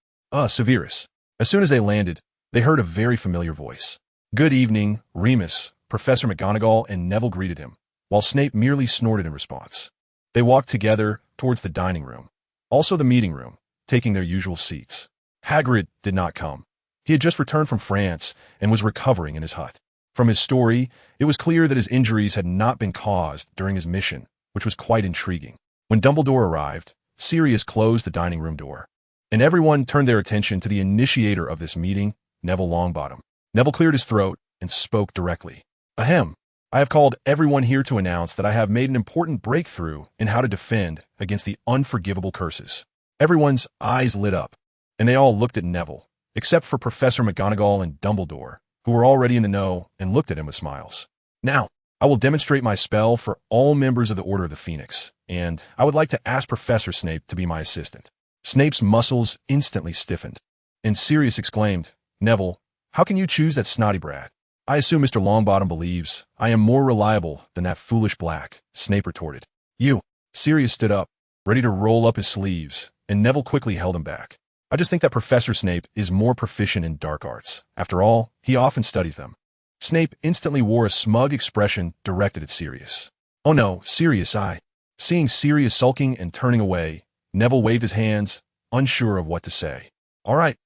Severus." As soon as they landed, they heard a very familiar voice. "Good evening, Remus," Professor McGonagall and Neville greeted him, while Snape merely snorted in response. They walked together towards the dining room, also the meeting room, taking their usual seats. Hagrid did not come. He had just returned from France and was recovering in his hut. From his story, it was clear that his injuries had not been caused during his mission, which was quite intriguing. When Dumbledore arrived, Sirius closed the dining room door, and everyone turned their attention to the initiator of this meeting, Neville Longbottom. Neville cleared his throat and spoke directly. "Ahem. I have called everyone here to announce that I have made an important breakthrough in how to defend against the unforgivable curses." Everyone's eyes lit up, and they all looked at Neville, except for Professor McGonagall and Dumbledore, who were already in the know and looked at him with smiles. "Now, I will demonstrate my spell for all members of the Order of the Phoenix, and I would like to ask Professor Snape to be my assistant." Snape's muscles instantly stiffened, and Sirius exclaimed, "Neville, how can you choose that snotty brat?" "I assume Mr. Longbottom believes I am more reliable than that foolish black," Snape retorted. "You." Sirius stood up, ready to roll up his sleeves, and Neville quickly held him back. "I just think that Professor Snape is more proficient in dark arts. After all, he often studies them." Snape instantly wore a smug expression directed at Sirius. "Oh no, Sirius, I..." Seeing Sirius sulking and turning away, Neville waved his hands, unsure of what to say. All right,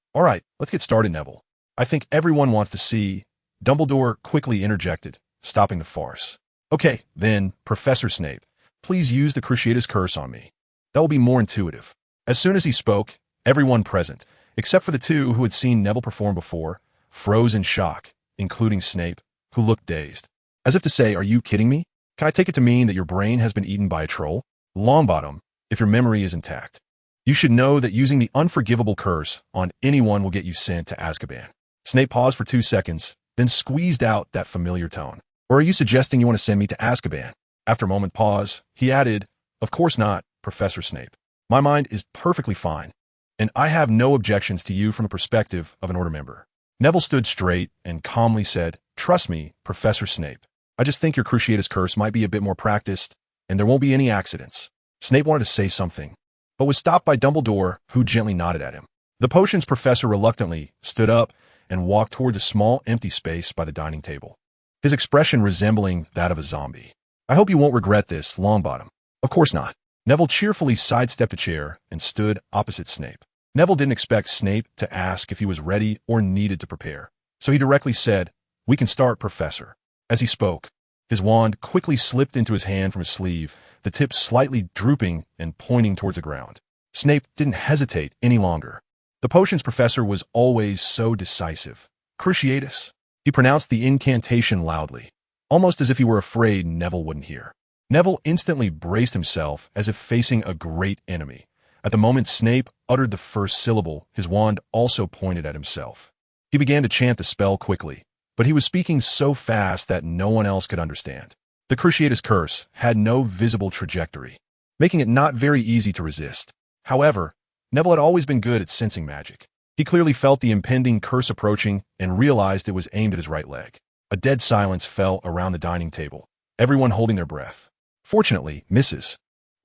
let's get started, Neville. I think everyone wants to see..." Dumbledore quickly interjected, stopping the farce. "Okay, then, Professor Snape, please use the Cruciatus Curse on me. That will be more intuitive." As soon as he spoke, everyone present, except for the two who had seen Neville perform before, froze in shock, including Snape, who looked dazed. As if to say, "Are you kidding me? Can I take it to mean that your brain has been eaten by a troll? Longbottom, if your memory is intact, you should know that using the unforgivable curse on anyone will get you sent to Azkaban." Snape paused for 2 seconds, then squeezed out that familiar tone. "Or are you suggesting you want to send me to Azkaban?" After a moment pause, he added, "Of course not, Professor Snape. My mind is perfectly fine, and I have no objections to you from the perspective of an Order member." Neville stood straight and calmly said, "Trust me, Professor Snape. I just think your Cruciatus Curse might be a bit more practiced, and there won't be any accidents." Snape wanted to say something, but was stopped by Dumbledore, who gently nodded at him. The potions professor reluctantly stood up and walked towards a small empty space by the dining table, his expression resembling that of a zombie. I hope you won't regret this, Longbottom. Of course not. Neville cheerfully sidestepped a chair and stood opposite Snape. Neville didn't expect Snape to ask if he was ready or needed to prepare, so he directly said, "We can start, Professor." As he spoke, his wand quickly slipped into his hand from his sleeve, the tip slightly drooping and pointing towards the ground. Snape didn't hesitate any longer. The potions professor was always so decisive. Cruciatus. He pronounced the incantation loudly, almost as if he were afraid Neville wouldn't hear. Neville instantly braced himself as if facing a great enemy. At the moment Snape uttered the first syllable, his wand also pointed at himself. He began to chant the spell quickly, but he was speaking so fast that no one else could understand. The Cruciatus curse had no visible trajectory, making it not very easy to resist. However, Neville had always been good at sensing magic. He clearly felt the impending curse approaching and realized it was aimed at his right leg. A dead silence fell around the dining table, everyone holding their breath. Fortunately, Mrs.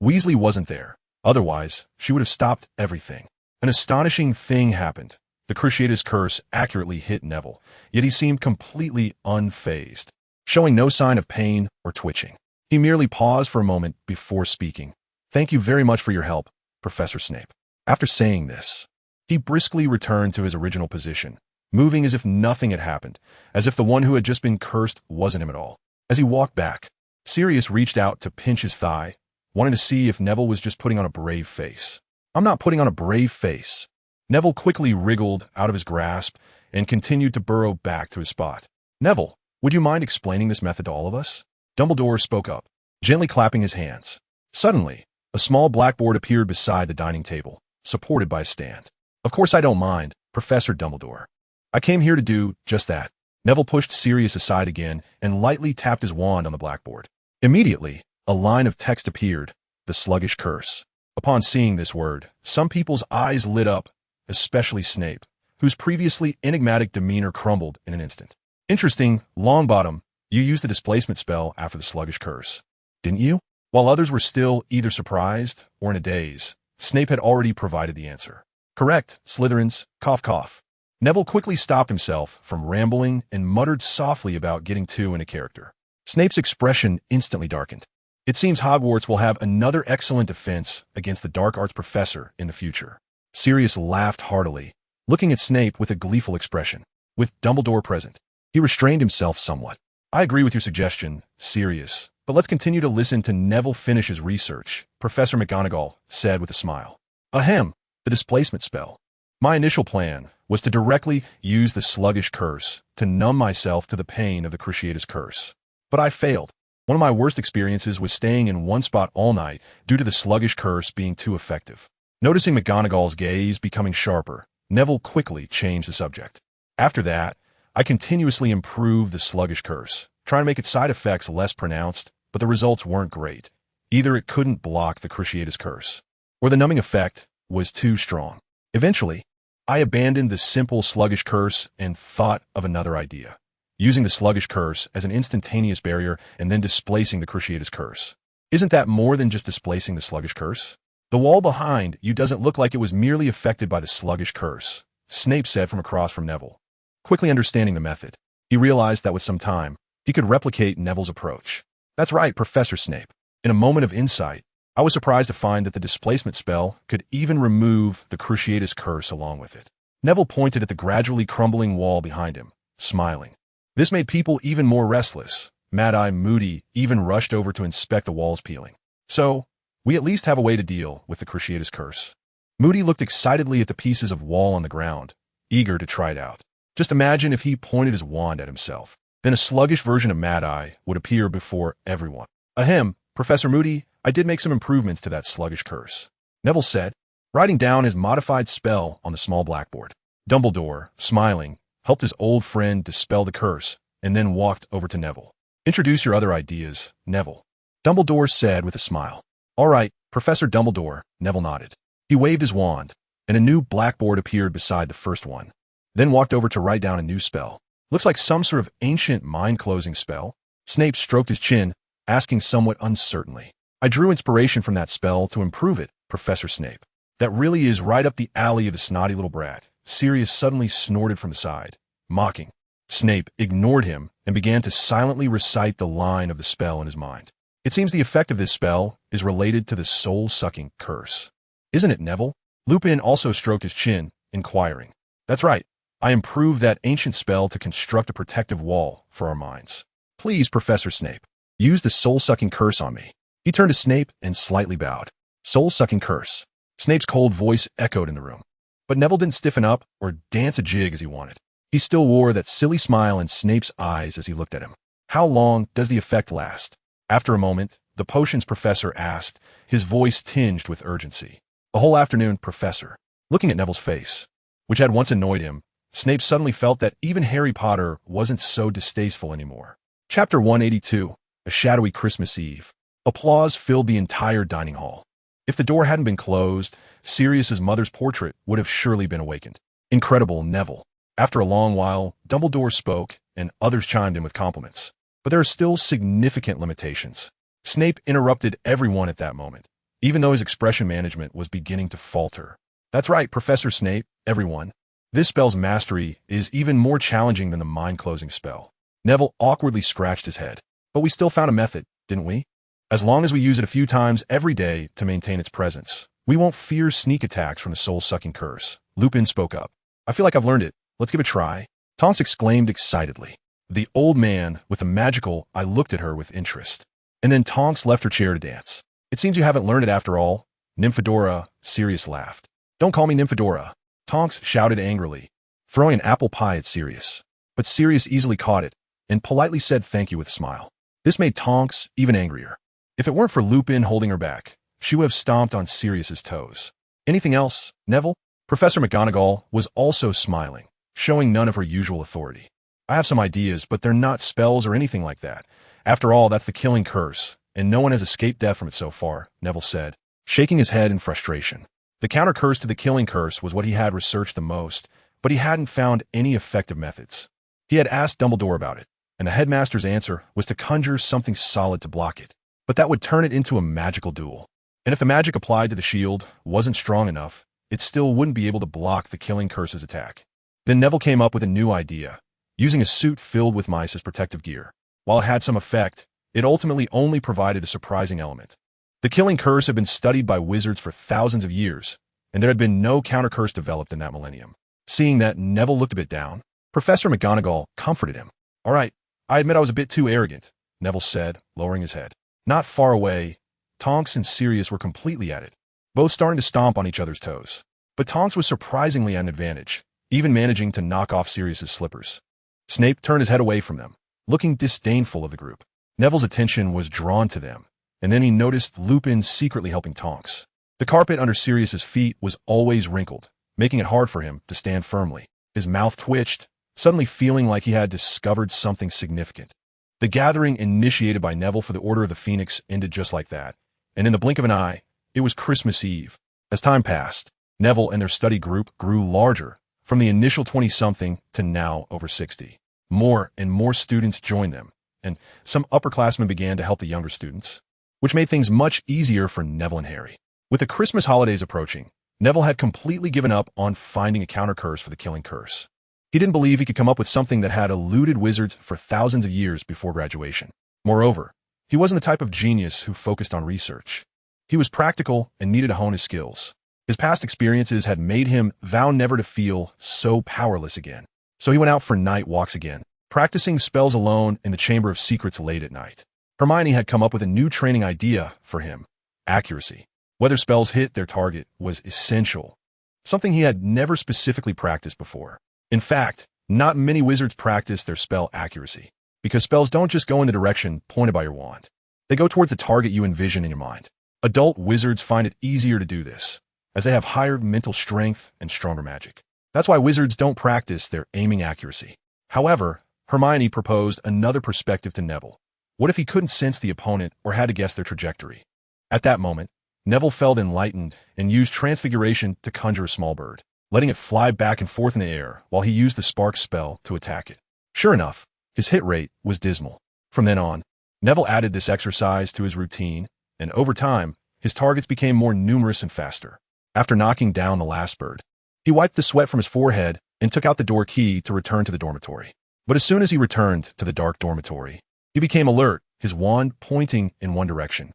Weasley wasn't there. Otherwise, she would have stopped everything. An astonishing thing happened. The Cruciatus curse accurately hit Neville, yet he seemed completely unfazed, showing no sign of pain or twitching. He merely paused for a moment before speaking. "Thank you very much for your help, Professor Snape." After saying this, he briskly returned to his original position, moving as if nothing had happened, as if the one who had just been cursed wasn't him at all. As he walked back, Sirius reached out to pinch his thigh, wanting to see if Neville was just putting on a brave face. "I'm not putting on a brave face." Neville quickly wriggled out of his grasp and continued to burrow back to his spot. "Neville, would you mind explaining this method to all of us?" Dumbledore spoke up, gently clapping his hands. Suddenly, a small blackboard appeared beside the dining table, supported by a stand. "Of course I don't mind, Professor Dumbledore. I came here to do just that." Neville pushed Sirius aside again and lightly tapped his wand on the blackboard. Immediately, a line of text appeared, "The Sluggish Curse." Upon seeing this word, some people's eyes lit up, especially Snape, whose previously enigmatic demeanor crumbled in an instant. "Interesting, Longbottom, you used the displacement spell after the Sluggish Curse, didn't you?" While others were still either surprised or in a daze, Snape had already provided the answer. "Correct, Slytherins, cough cough." Neville quickly stopped himself from rambling and muttered softly about getting too into character. Snape's expression instantly darkened. "It seems Hogwarts will have another excellent defense against the dark arts professor in the future." Sirius laughed heartily, looking at Snape with a gleeful expression. With Dumbledore present, he restrained himself somewhat. "I agree with your suggestion, Sirius, but let's continue to listen to Neville finish his research," Professor McGonagall said with a smile. "Ahem, the displacement spell. My initial plan was to directly use the Sluggish Curse to numb myself to the pain of the Cruciatus Curse. But I failed. One of my worst experiences was staying in one spot all night due to the Sluggish Curse being too effective." Noticing McGonagall's gaze becoming sharper, Neville quickly changed the subject. "After that, I continuously improved the Sluggish Curse, trying to make its side effects less pronounced, but the results weren't great. Either it couldn't block the Cruciatus Curse, or the numbing effect was too strong. Eventually, I abandoned the simple Sluggish Curse and thought of another idea, using the Sluggish Curse as an instantaneous barrier and then displacing the Cruciatus Curse. Isn't that more than just displacing the Sluggish Curse? The wall behind you doesn't look like it was merely affected by the Sluggish Curse," Snape said from across from Neville. Quickly understanding the method, he realized that with some time, he could replicate Neville's approach. "That's right, Professor Snape. In a moment of insight, I was surprised to find that the displacement spell could even remove the Cruciatus Curse along with it." Neville pointed at the gradually crumbling wall behind him, smiling. This made people even more restless. Mad-Eye Moody even rushed over to inspect the walls peeling. "So, we at least have a way to deal with the Cruciatus Curse." Moody looked excitedly at the pieces of wall on the ground, eager to try it out. Just imagine if he pointed his wand at himself. Then a sluggish version of Mad-Eye would appear before everyone. "Ahem, Professor Moody, I did make some improvements to that Sluggish Curse," Neville said, writing down his modified spell on the small blackboard. Dumbledore, smiling, helped his old friend dispel the curse, and then walked over to Neville. "Introduce your other ideas, Neville," Dumbledore said with a smile. "All right, Professor Dumbledore," Neville nodded. He waved his wand, and a new blackboard appeared beside the first one, then walked over to write down a new spell. "Looks like some sort of ancient mind-closing spell." Snape stroked his chin, asking somewhat uncertainly. "I drew inspiration from that spell to improve it, Professor Snape." "That really is right up the alley of the snotty little brat," Sirius suddenly snorted from the side, mocking. Snape ignored him and began to silently recite the line of the spell in his mind. It seems the effect of this spell is related to the soul-sucking curse. Isn't it, Neville? Lupin also stroked his chin, inquiring. That's right. I improved that ancient spell to construct a protective wall for our minds. Please, Professor Snape, use the soul-sucking curse on me. He turned to Snape and slightly bowed. Soul-sucking curse. Snape's cold voice echoed in the room. But Neville didn't stiffen up or dance a jig as he wanted. He still wore that silly smile in Snape's eyes as he looked at him. How long does the effect last? After a moment, the potions professor asked, his voice tinged with urgency. A whole afternoon, Professor. Looking at Neville's face, which had once annoyed him, Snape suddenly felt that even Harry Potter wasn't so distasteful anymore. Chapter 182, A Shadowy Christmas Eve. Applause filled the entire dining hall. If the door hadn't been closed, Sirius's mother's portrait would have surely been awakened. Incredible, Neville. After a long while, Dumbledore spoke, and others chimed in with compliments. But there are still significant limitations. Snape interrupted everyone at that moment, even though his expression management was beginning to falter. That's right, Professor Snape, everyone. This spell's mastery is even more challenging than the mind-closing spell. Neville awkwardly scratched his head. But we still found a method, didn't we? As long as we use it a few times every day to maintain its presence, we won't fear sneak attacks from the soul-sucking curse. Lupin spoke up. I feel like I've learned it. Let's give it a try. Tonks exclaimed excitedly. The old man with the magical eye looked at her with interest. And then Tonks left her chair to dance. It seems you haven't learned it after all. Nymphadora, Sirius laughed. Don't call me Nymphadora. Tonks shouted angrily, throwing an apple pie at Sirius. But Sirius easily caught it and politely said thank you with a smile. This made Tonks even angrier. If it weren't for Lupin holding her back, she would have stomped on Sirius's toes. Anything else, Neville? Professor McGonagall was also smiling, showing none of her usual authority. I have some ideas, but they're not spells or anything like that. After all, that's the killing curse, and no one has escaped death from it so far, Neville said, shaking his head in frustration. The counter curse to the killing curse was what he had researched the most, but he hadn't found any effective methods. He had asked Dumbledore about it, and the headmaster's answer was to conjure something solid to block it. But that would turn it into a magical duel. And if the magic applied to the shield wasn't strong enough, it still wouldn't be able to block the killing curse's attack. Then Neville came up with a new idea, using a suit filled with mice as protective gear. While it had some effect, it ultimately only provided a surprising element. The killing curse had been studied by wizards for thousands of years, and there had been no counter-curse developed in that millennium. Seeing that, Neville looked a bit down. Professor McGonagall comforted him. All right, I admit I was a bit too arrogant, Neville said, lowering his head. Not far away, Tonks and Sirius were completely at it, both starting to stomp on each other's toes. But Tonks was surprisingly at an advantage, even managing to knock off Sirius's slippers. Snape turned his head away from them, looking disdainful of the group. Neville's attention was drawn to them, and then he noticed Lupin secretly helping Tonks. The carpet under Sirius's feet was always wrinkled, making it hard for him to stand firmly. His mouth twitched, suddenly feeling like he had discovered something significant. The gathering initiated by Neville for the Order of the Phoenix ended just like that, and in the blink of an eye, it was Christmas Eve. As time passed, Neville and their study group grew larger, from the initial 20-something to now over 60. More and more students joined them, and some upperclassmen began to help the younger students, which made things much easier for Neville and Harry. With the Christmas holidays approaching, Neville had completely given up on finding a counter-curse for the killing curse. He didn't believe he could come up with something that had eluded wizards for thousands of years before graduation. Moreover, he wasn't the type of genius who focused on research. He was practical and needed to hone his skills. His past experiences had made him vow never to feel so powerless again. So he went out for night walks again, practicing spells alone in the Chamber of Secrets late at night. Hermione had come up with a new training idea for him: accuracy. Whether spells hit their target was essential, something he had never specifically practiced before. In fact, not many wizards practice their spell accuracy, because spells don't just go in the direction pointed by your wand. They go towards the target you envision in your mind. Adult wizards find it easier to do this, as they have higher mental strength and stronger magic. That's why wizards don't practice their aiming accuracy. However, Hermione proposed another perspective to Neville. What if he couldn't sense the opponent or had to guess their trajectory? At that moment, Neville felt enlightened and used Transfiguration to conjure a small bird, letting it fly back and forth in the air while he used the spark spell to attack it. Sure enough, his hit rate was dismal. From then on, Neville added this exercise to his routine, and over time, his targets became more numerous and faster. After knocking down the last bird, he wiped the sweat from his forehead and took out the door key to return to the dormitory. But as soon as he returned to the dark dormitory, he became alert, his wand pointing in one direction.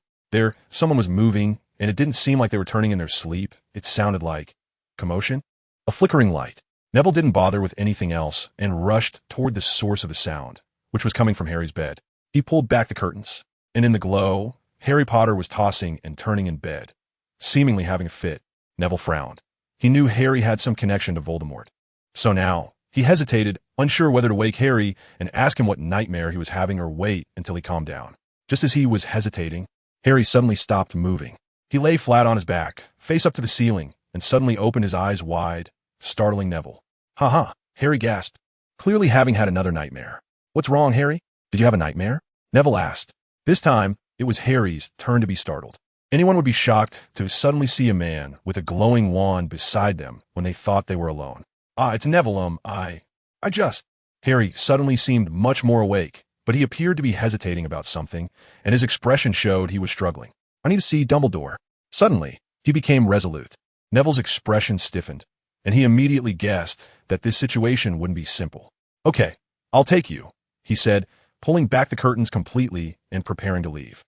Someone was moving, and it didn't seem like they were turning in their sleep. It sounded like commotion. A flickering light. Neville didn't bother with anything else and rushed toward the source of the sound, which was coming from Harry's bed. He pulled back the curtains, and in the glow, Harry Potter was tossing and turning in bed, seemingly having a fit. Neville frowned. He knew Harry had some connection to Voldemort. So now, he hesitated, unsure whether to wake Harry and ask him what nightmare he was having or wait until he calmed down. Just as he was hesitating, Harry suddenly stopped moving. He lay flat on his back, face up to the ceiling, and suddenly opened his eyes wide, startling Neville. "Ha!" Harry gasped, clearly having had another nightmare. "What's wrong, Harry? Did you have a nightmare?" Neville asked. This time, it was Harry's turn to be startled. Anyone would be shocked to suddenly see a man with a glowing wand beside them when they thought they were alone. It's Neville, I just... Harry suddenly seemed much more awake, but he appeared to be hesitating about something, and his expression showed he was struggling. "I need to see Dumbledore." Suddenly, he became resolute. Neville's expression stiffened, and he immediately guessed that this situation wouldn't be simple. "Okay, I'll take you," he said, pulling back the curtains completely and preparing to leave.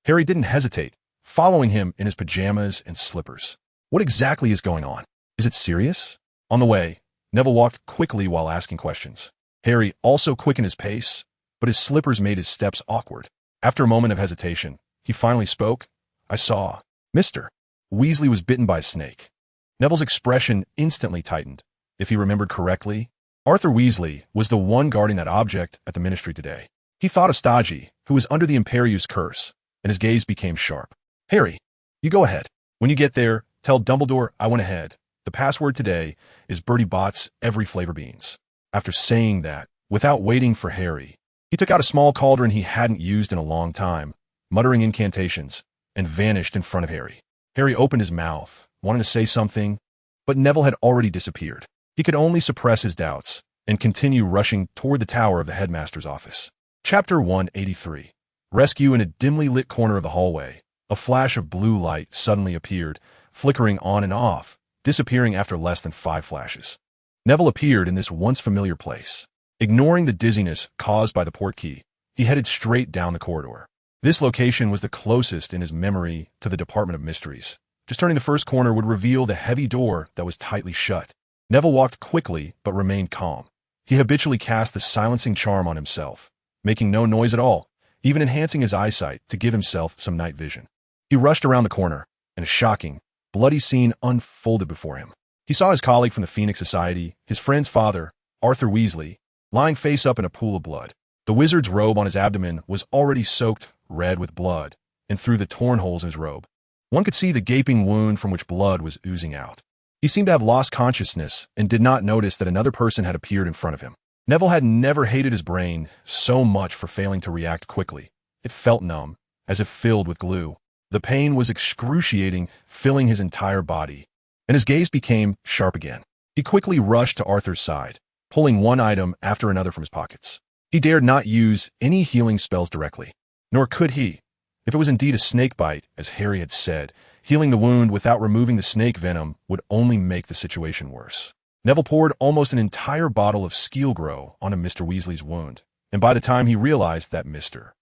Harry didn't hesitate, following him in his pajamas and slippers. What exactly is going on? Is it serious? On the way, Neville walked quickly while asking questions. Harry also quickened his pace, but his slippers made his steps awkward. After a moment of hesitation, he finally spoke. "I saw Mr. Weasley was bitten by a snake." Neville's expression instantly tightened. If he remembered correctly, Arthur Weasley was the one guarding that object at the Ministry today. He thought of Stagi, who was under the Imperius curse, and his gaze became sharp. "Harry, you go ahead. When you get there, tell Dumbledore I went ahead. The password today is Bertie Bott's every flavor beans." After saying that, without waiting for Harry, he took out a small cauldron he hadn't used in a long time, muttering incantations, and vanished in front of Harry. Harry opened his mouth, wanting to say something, but Neville had already disappeared. He could only suppress his doubts and continue rushing toward the tower of the headmaster's office. Chapter 183. Rescue. In a dimly lit corner of the hallway, a flash of blue light suddenly appeared, flickering on and off, disappearing after less than 5 flashes. Neville appeared in this once familiar place. Ignoring the dizziness caused by the portkey, he headed straight down the corridor. This location was the closest in his memory to the Department of Mysteries. Just turning the first corner would reveal the heavy door that was tightly shut. Neville walked quickly but remained calm. He habitually cast the silencing charm on himself, making no noise at all, even enhancing his eyesight to give himself some night vision. He rushed around the corner, and a shocking, bloody scene unfolded before him. He saw his colleague from the Phoenix Society, his friend's father, Arthur Weasley, lying face up in a pool of blood. The wizard's robe on his abdomen was already soaked red with blood, and through the torn holes in his robe, one could see the gaping wound from which blood was oozing out. He seemed to have lost consciousness and did not notice that another person had appeared in front of him. Neville had never hated his brain so much for failing to react quickly. It felt numb, as if filled with glue. The pain was excruciating, filling his entire body, and his gaze became sharp again. He quickly rushed to Arthur's side, pulling one item after another from his pockets. He dared not use any healing spells directly, nor could he. If it was indeed a snake bite, as Harry had said, healing the wound without removing the snake venom would only make the situation worse. Neville poured almost an entire bottle of Skeelgrow onto Mr. Weasley's wound, and by the time he realized that Mr.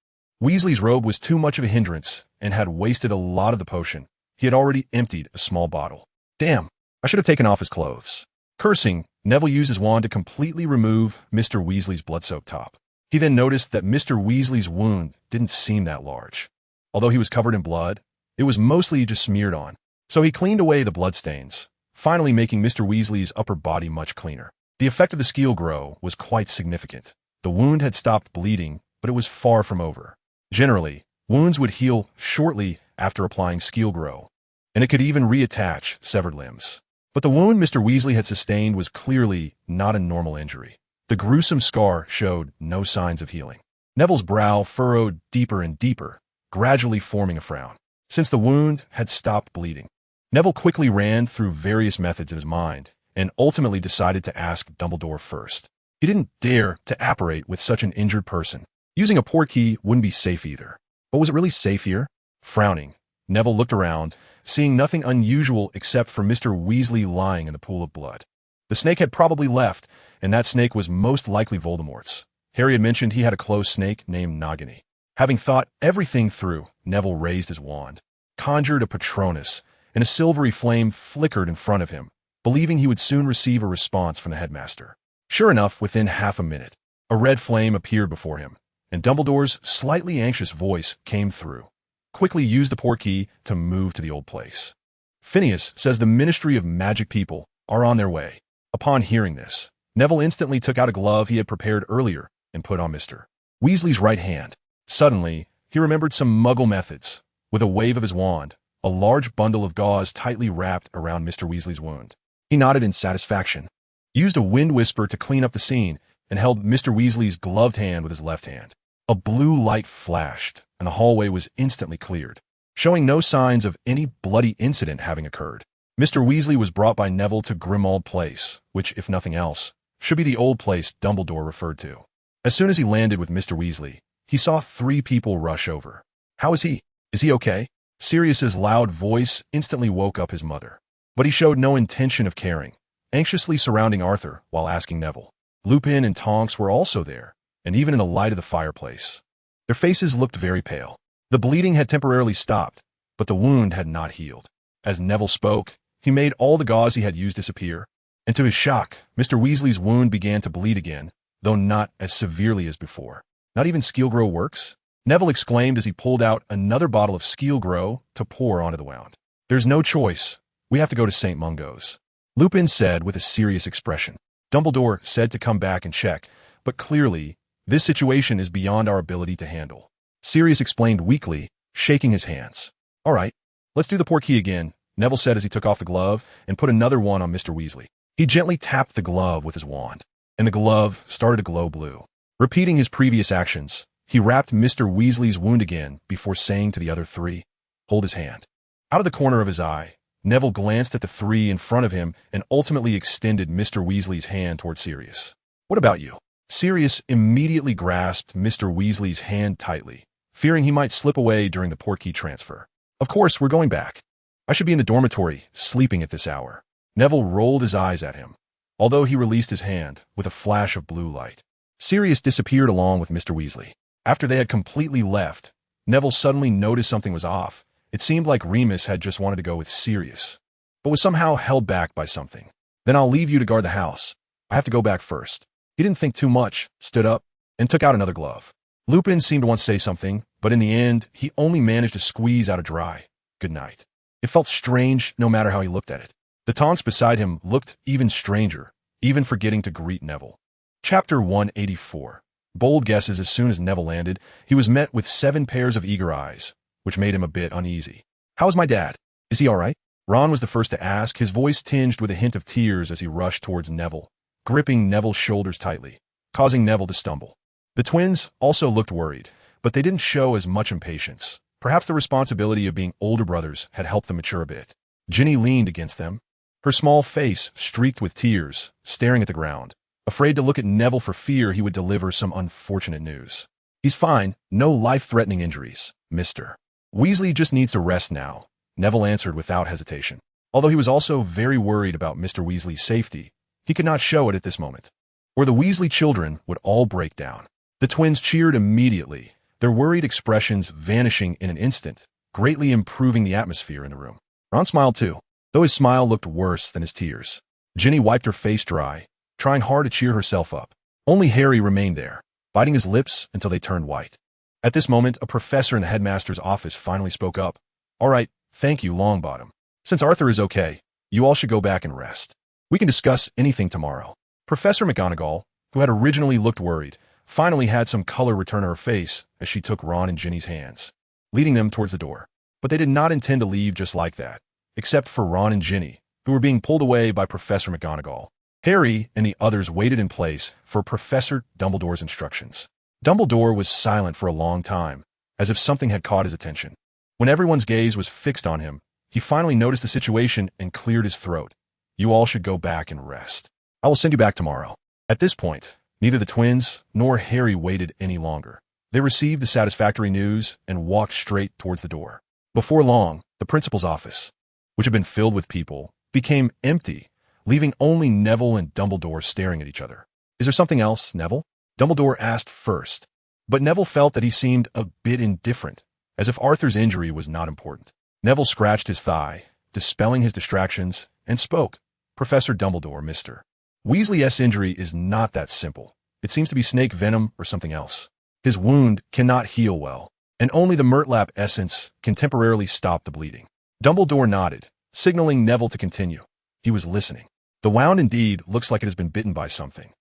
Weasley's robe was too much of a hindrance and had wasted a lot of the potion, he had already emptied a small bottle. Damn, I should have taken off his clothes. Cursing, Neville used his wand to completely remove Mr. Weasley's blood-soaked top. He then noticed that Mr. Weasley's wound didn't seem that large. Although he was covered in blood, it was mostly just smeared on. So he cleaned away the bloodstains, finally making Mr. Weasley's upper body much cleaner. The effect of the Skeelgrow was quite significant. The wound had stopped bleeding, but it was far from over. Generally, wounds would heal shortly after applying Skeelgrow, and it could even reattach severed limbs. But the wound Mr. Weasley had sustained was clearly not a normal injury. The gruesome scar showed no signs of healing. Neville's brow furrowed deeper and deeper, gradually forming a frown. Since the wound had stopped bleeding, Neville quickly ran through various methods in his mind and ultimately decided to ask Dumbledore first. He didn't dare to apparate with such an injured person. Using a portkey wouldn't be safe either. But was it really safe here? Frowning, Neville looked around, seeing nothing unusual except for Mr. Weasley lying in the pool of blood. The snake had probably left, and that snake was most likely Voldemort's. Harry had mentioned he had a close snake named Nagini. Having thought everything through, Neville raised his wand, conjured a Patronus, and a silvery flame flickered in front of him, believing he would soon receive a response from the headmaster. Sure enough, within half a minute, a red flame appeared before him, and Dumbledore's slightly anxious voice came through. Quickly use the portkey to move to the old place. Phineas says the Ministry of Magic people are on their way. Upon hearing this, Neville instantly took out a glove he had prepared earlier and put on Mr. Weasley's right hand. Suddenly, he remembered some Muggle methods. With a wave of his wand, a large bundle of gauze tightly wrapped around Mr. Weasley's wound. He nodded in satisfaction, used a wind whisper to clean up the scene, and held Mr. Weasley's gloved hand with his left hand. A blue light flashed, and the hallway was instantly cleared, showing no signs of any bloody incident having occurred. Mr. Weasley was brought by Neville to Grimmauld Place, which, if nothing else, should be the old place Dumbledore referred to. As soon as he landed with Mr. Weasley, he saw 3 people rush over. How is he? Is he okay? Sirius's loud voice instantly woke up his mother. But he showed no intention of caring, anxiously surrounding Arthur while asking Neville. Lupin and Tonks were also there, and even in the light of the fireplace. Their faces looked very pale. The bleeding had temporarily stopped, but the wound had not healed. As Neville spoke, he made all the gauze he had used disappear, and to his shock, Mr. Weasley's wound began to bleed again, though not as severely as before. Not even Skeelgrow works? Neville exclaimed as he pulled out another bottle of Skeelgrow to pour onto the wound. There's no choice. We have to go to St. Mungo's, Lupin said with a serious expression. Dumbledore said to come back and check, but clearly, this situation is beyond our ability to handle. Sirius explained weakly, shaking his hands. All right, let's do the portkey again, Neville said as he took off the glove and put another one on Mr. Weasley. He gently tapped the glove with his wand, and the glove started to glow blue. Repeating his previous actions, he wrapped Mr. Weasley's wound again before saying to the other 3, hold his hand. Out of the corner of his eye, Neville glanced at the 3 in front of him and ultimately extended Mr. Weasley's hand toward Sirius. What about you? Sirius immediately grasped Mr. Weasley's hand tightly, fearing he might slip away during the portkey transfer. Of course, we're going back. I should be in the dormitory, sleeping at this hour. Neville rolled his eyes at him, although he released his hand with a flash of blue light. Sirius disappeared along with Mr. Weasley. After they had completely left, Neville suddenly noticed something was off. It seemed like Remus had just wanted to go with Sirius, but was somehow held back by something. Then I'll leave you to guard the house. I have to go back first. He didn't think too much, stood up, and took out another glove. Lupin seemed to want to say something, but in the end, he only managed to squeeze out a dry good night. It felt strange no matter how he looked at it. The Tonks beside him looked even stranger, even forgetting to greet Neville. Chapter 184. Bold guesses. As soon as Neville landed, he was met with 7 pairs of eager eyes, which made him a bit uneasy. How's my dad? Is he all right? Ron was the first to ask, his voice tinged with a hint of tears as he rushed towards Neville, gripping Neville's shoulders tightly, causing Neville to stumble. The twins also looked worried, but they didn't show as much impatience. Perhaps the responsibility of being older brothers had helped them mature a bit. Ginny leaned against them, her small face streaked with tears, staring at the ground, afraid to look at Neville for fear he would deliver some unfortunate news. He's fine, no life-threatening injuries, Mr. Weasley just needs to rest now, Neville answered without hesitation. Although he was also very worried about Mr. Weasley's safety, he could not show it at this moment, or the Weasley children would all break down. The twins cheered immediately, their worried expressions vanishing in an instant, greatly improving the atmosphere in the room. Ron smiled too, though his smile looked worse than his tears. Ginny wiped her face dry, trying hard to cheer herself up. Only Harry remained there, biting his lips until they turned white. At this moment, a professor in the headmaster's office finally spoke up. All right, thank you, Longbottom. Since Arthur is okay, you all should go back and rest. We can discuss anything tomorrow. Professor McGonagall, who had originally looked worried, finally had some color return to her face as she took Ron and Ginny's hands, leading them towards the door. But they did not intend to leave just like that, except for Ron and Ginny, who were being pulled away by Professor McGonagall. Harry and the others waited in place for Professor Dumbledore's instructions. Dumbledore was silent for a long time, as if something had caught his attention. When everyone's gaze was fixed on him, he finally noticed the situation and cleared his throat. You all should go back and rest. I will send you back tomorrow. At this point, neither the twins nor Harry waited any longer. They received the satisfactory news and walked straight towards the door. Before long, the principal's office, which had been filled with people, became empty, leaving only Neville and Dumbledore staring at each other. Is there something else, Neville? Dumbledore asked first, But Neville felt that he seemed a bit indifferent, as if Arthur's injury was not important. Neville scratched his thigh, dispelling his distractions, and spoke. Professor Dumbledore, Mr. Weasley's injury is not that simple. It seems to be snake venom or something else. His wound cannot heal well, and only the Murtlap essence can temporarily stop the bleeding. Dumbledore nodded, signaling Neville to continue. He was listening. The wound indeed looks like it has been bitten by something.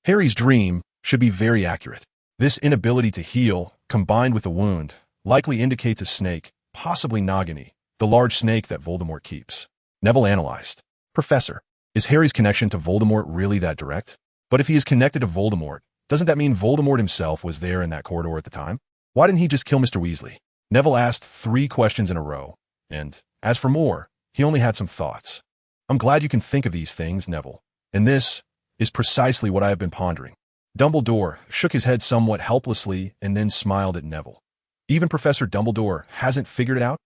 Harry's dream should be very accurate. This inability to heal, combined with the wound, likely indicates a snake, possibly Nagini, the large snake that Voldemort keeps. Neville analyzed. Professor, is Harry's connection to Voldemort really that direct? But if he is connected to Voldemort, doesn't that mean Voldemort himself was there in that corridor at the time? Why didn't he just kill Mr. Weasley? Neville asked 3 questions in a row, and, as for more, he only had some thoughts. I'm glad you can think of these things, Neville, and this is precisely what I have been pondering. Dumbledore shook his head somewhat helplessly and then smiled at Neville. Even Professor Dumbledore hasn't figured it out?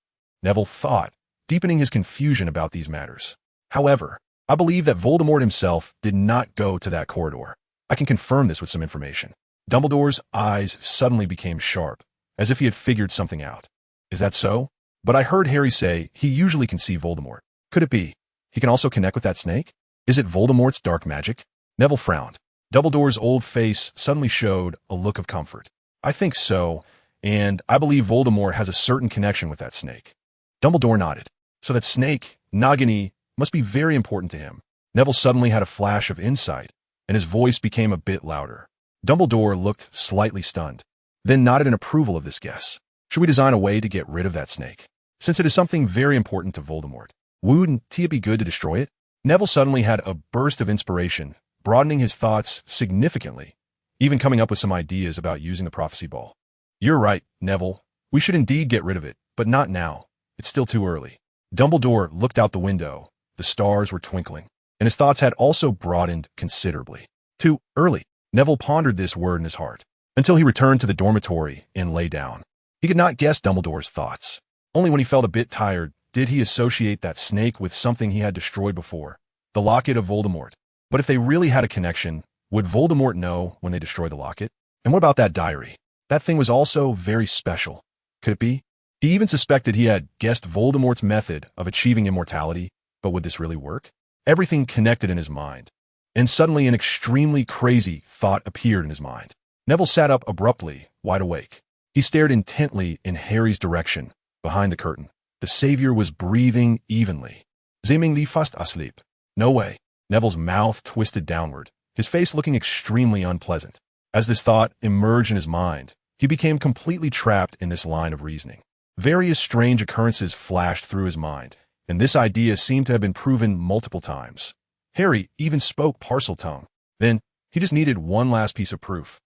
Neville thought, deepening his confusion about these matters. However, I believe that Voldemort himself did not go to that corridor. I can confirm this with some information. Dumbledore's eyes suddenly became sharp, as if he had figured something out. Is that so? But I heard Harry say he usually can see Voldemort. Could it be he can also connect with that snake? Is it Voldemort's dark magic? Neville frowned. Dumbledore's old face suddenly showed a look of comfort. I think so, and I believe Voldemort has a certain connection with that snake. Dumbledore nodded. So that snake, Nagini, must be very important to him. Neville suddenly had a flash of insight, and his voice became a bit louder. Dumbledore looked slightly stunned, then nodded in approval of this guess. Should we design a way to get rid of that snake? Since it is something very important to Voldemort, wouldn't it be good to destroy it? Neville suddenly had a burst of inspiration, broadening his thoughts significantly, even coming up with some ideas about using the prophecy ball. You're right, Neville. We should indeed get rid of it, but not now. It's still too early. Dumbledore looked out the window. The stars were twinkling, and his thoughts had also broadened considerably. Too early. Neville pondered this word in his heart, until he returned to the dormitory and lay down. He could not guess Dumbledore's thoughts. Only when he felt a bit tired did he associate that snake with something he had destroyed before, the locket of Voldemort. But if they really had a connection, would Voldemort know when they destroyed the locket? And what about that diary? That thing was also very special. Could it be? He even suspected he had guessed Voldemort's method of achieving immortality, but would this really work? Everything connected in his mind. And suddenly an extremely crazy thought appeared in his mind. Neville sat up abruptly, wide awake. He stared intently in Harry's direction, behind the curtain. The Savior was breathing evenly. Seemingly fast asleep. No way. Neville's mouth twisted downward, his face looking extremely unpleasant. As this thought emerged in his mind, he became completely trapped in this line of reasoning. Various strange occurrences flashed through his mind, and this idea seemed to have been proven multiple times. Harry even spoke Parseltongue. Then, he just needed one last piece of proof.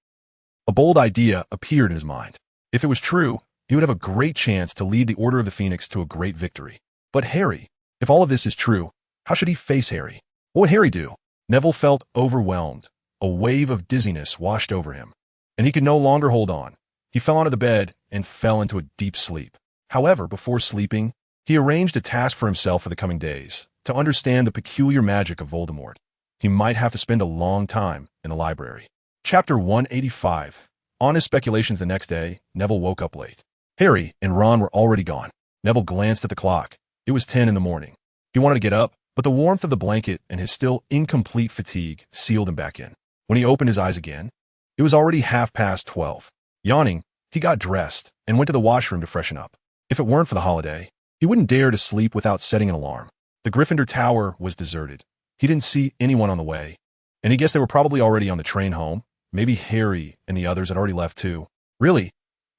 A bold idea appeared in his mind. If it was true, he would have a great chance to lead the Order of the Phoenix to a great victory. But Harry, if all of this is true, how should he face Harry? What would Harry do? Neville felt overwhelmed. A wave of dizziness washed over him, and he could no longer hold on. He fell onto the bed and fell into a deep sleep. However, before sleeping, he arranged a task for himself for the coming days, to understand the peculiar magic of Voldemort. He might have to spend a long time in the library. Chapter 185. On his speculations the next day, Neville woke up late. Harry and Ron were already gone. Neville glanced at the clock. It was 10 in the morning. He wanted to get up, but the warmth of the blanket and his still incomplete fatigue sealed him back in. When he opened his eyes again, it was already 12:30. Yawning, he got dressed and went to the washroom to freshen up. If it weren't for the holiday, he wouldn't dare to sleep without setting an alarm. The Gryffindor Tower was deserted. He didn't see anyone on the way, and he guessed they were probably already on the train home. Maybe Harry and the others had already left too. Really,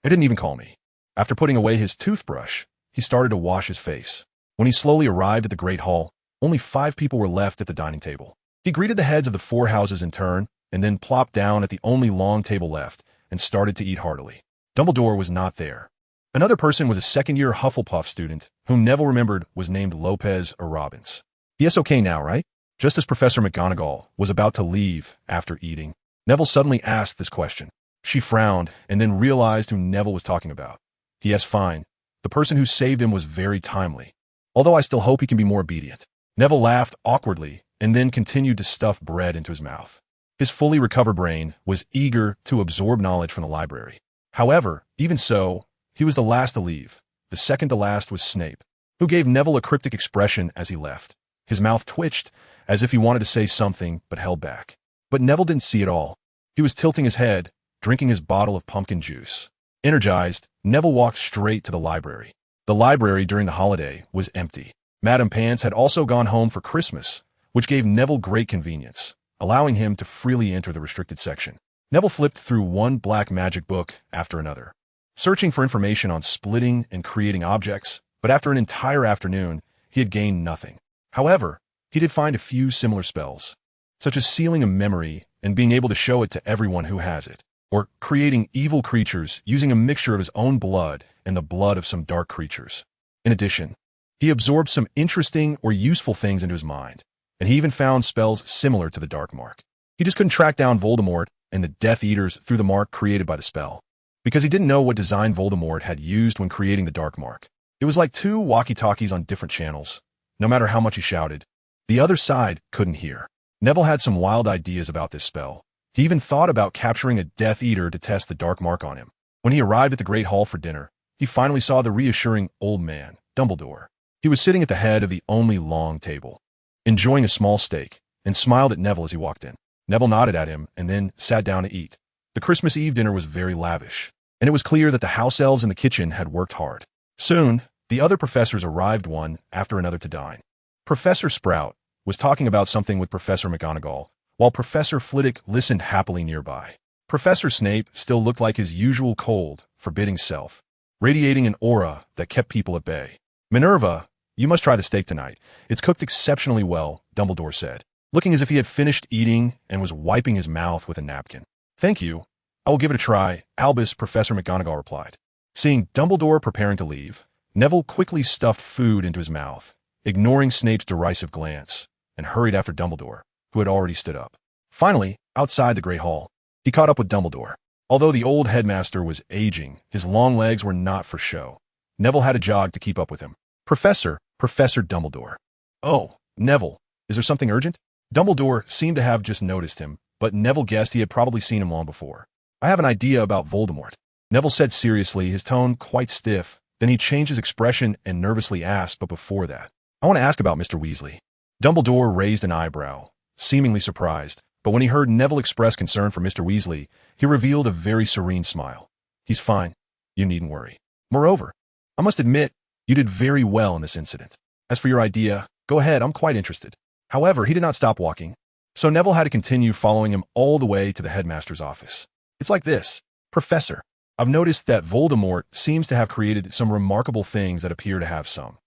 they didn't even call me. After putting away his toothbrush, he started to wash his face. When he slowly arrived at the Great Hall, only 5 people were left at the dining table. He greeted the heads of the 4 houses in turn, and then plopped down at the only long table left and started to eat heartily. Dumbledore was not there. Another person was a second-year Hufflepuff student, whom Neville remembered was named Lopez or Robbins. Yes, okay now, right? Just as Professor McGonagall was about to leave after eating, Neville suddenly asked this question. She frowned and then realized who Neville was talking about. Yes, fine. The person who saved him was very timely, although I still hope he can be more obedient. Neville laughed awkwardly and then continued to stuff bread into his mouth. His fully recovered brain was eager to absorb knowledge from the library. However, even so, he was the last to leave. The second to last was Snape, who gave Neville a cryptic expression as he left. His mouth twitched, as if he wanted to say something but held back. But Neville didn't see it all. He was tilting his head, drinking his bottle of pumpkin juice. Energized, Neville walked straight to the library. The library during the holiday was empty. Madame Pants had also gone home for Christmas, which gave Neville great convenience, allowing him to freely enter the restricted section. Neville flipped through one black magic book after another, searching for information on splitting and creating objects, but after an entire afternoon, he had gained nothing. However, he did find a few similar spells, such as sealing a memory and being able to show it to everyone who has it, or creating evil creatures using a mixture of his own blood and the blood of some dark creatures. In addition, he absorbed some interesting or useful things into his mind, and he even found spells similar to the Dark Mark. He just couldn't track down Voldemort and the Death Eaters through the mark created by the spell, because he didn't know what design Voldemort had used when creating the Dark Mark. It was like two walkie-talkies on different channels. No matter how much he shouted, the other side couldn't hear. Neville had some wild ideas about this spell. He even thought about capturing a Death Eater to test the Dark Mark on him. When he arrived at the Great Hall for dinner, he finally saw the reassuring old man, Dumbledore. He was sitting at the head of the only long table, enjoying a small steak, and smiled at Neville as he walked in. Neville nodded at him and then sat down to eat. The Christmas Eve dinner was very lavish, and it was clear that the house elves in the kitchen had worked hard. Soon, the other professors arrived one after another to dine. Professor Sprout was talking about something with Professor McGonagall, while Professor Flitwick listened happily nearby. Professor Snape still looked like his usual cold, forbidding self, radiating an aura that kept people at bay. "Minerva, you must try the steak tonight. It's cooked exceptionally well," Dumbledore said, looking as if he had finished eating and was wiping his mouth with a napkin. "Thank you. I will give it a try," Albus Professor McGonagall replied. Seeing Dumbledore preparing to leave, Neville quickly stuffed food into his mouth, ignoring Snape's derisive glance, and hurried after Dumbledore, who had already stood up. Finally, outside the Great Hall, he caught up with Dumbledore. Although the old headmaster was aging, his long legs were not for show. Neville had to jog to keep up with him. Professor Dumbledore." "Oh, Neville, is there something urgent?" Dumbledore seemed to have just noticed him, but Neville guessed he had probably seen him long before. "I have an idea about Voldemort," Neville said seriously, his tone quite stiff. Then he changed his expression and nervously asked, "But before that, I want to ask about Mr. Weasley." Dumbledore raised an eyebrow, seemingly surprised, but when he heard Neville express concern for Mr. Weasley, he revealed a very serene smile. "He's fine. You needn't worry. Moreover, I must admit, you did very well in this incident. As for your idea, go ahead, I'm quite interested." However, he did not stop walking, so Neville had to continue following him all the way to the headmaster's office. "It's like this, Professor. I've noticed that Voldemort seems to have created some remarkable things that appear to have some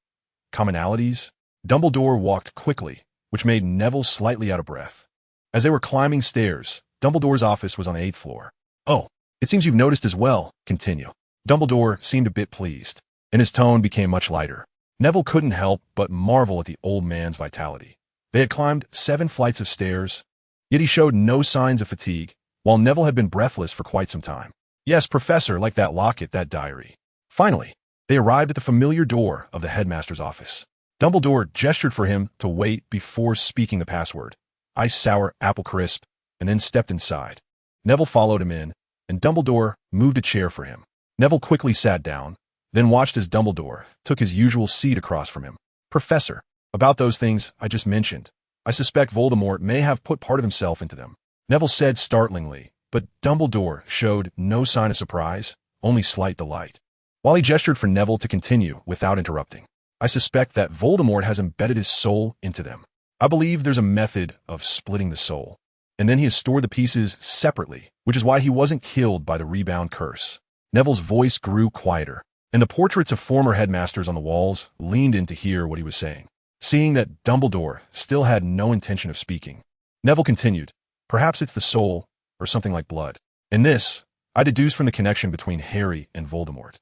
commonalities." Dumbledore walked quickly, which made Neville slightly out of breath. As they were climbing stairs, Dumbledore's office was on the 8th floor. "Oh, it seems you've noticed as well. Continue." Dumbledore seemed a bit pleased, and his tone became much lighter. Neville couldn't help but marvel at the old man's vitality. They had climbed 7 flights of stairs, yet he showed no signs of fatigue, while Neville had been breathless for quite some time. "Yes, Professor, like that locket, that diary." Finally, they arrived at the familiar door of the headmaster's office. Dumbledore gestured for him to wait before speaking the password, "Ice sour apple crisp," and then stepped inside. Neville followed him in, and Dumbledore moved a chair for him. Neville quickly sat down, then watched as Dumbledore took his usual seat across from him. "Professor, about those things I just mentioned, I suspect Voldemort may have put part of himself into them," Neville said startlingly, but Dumbledore showed no sign of surprise, only slight delight. While he gestured for Neville to continue without interrupting, "I suspect that Voldemort has embedded his soul into them. I believe there's a method of splitting the soul, and then he has stored the pieces separately, which is why he wasn't killed by the rebound curse." Neville's voice grew quieter, and the portraits of former headmasters on the walls leaned in to hear what he was saying. Seeing that Dumbledore still had no intention of speaking, Neville continued, "Perhaps it's the soul, or something like blood. And this, I deduce from the connection between Harry and Voldemort."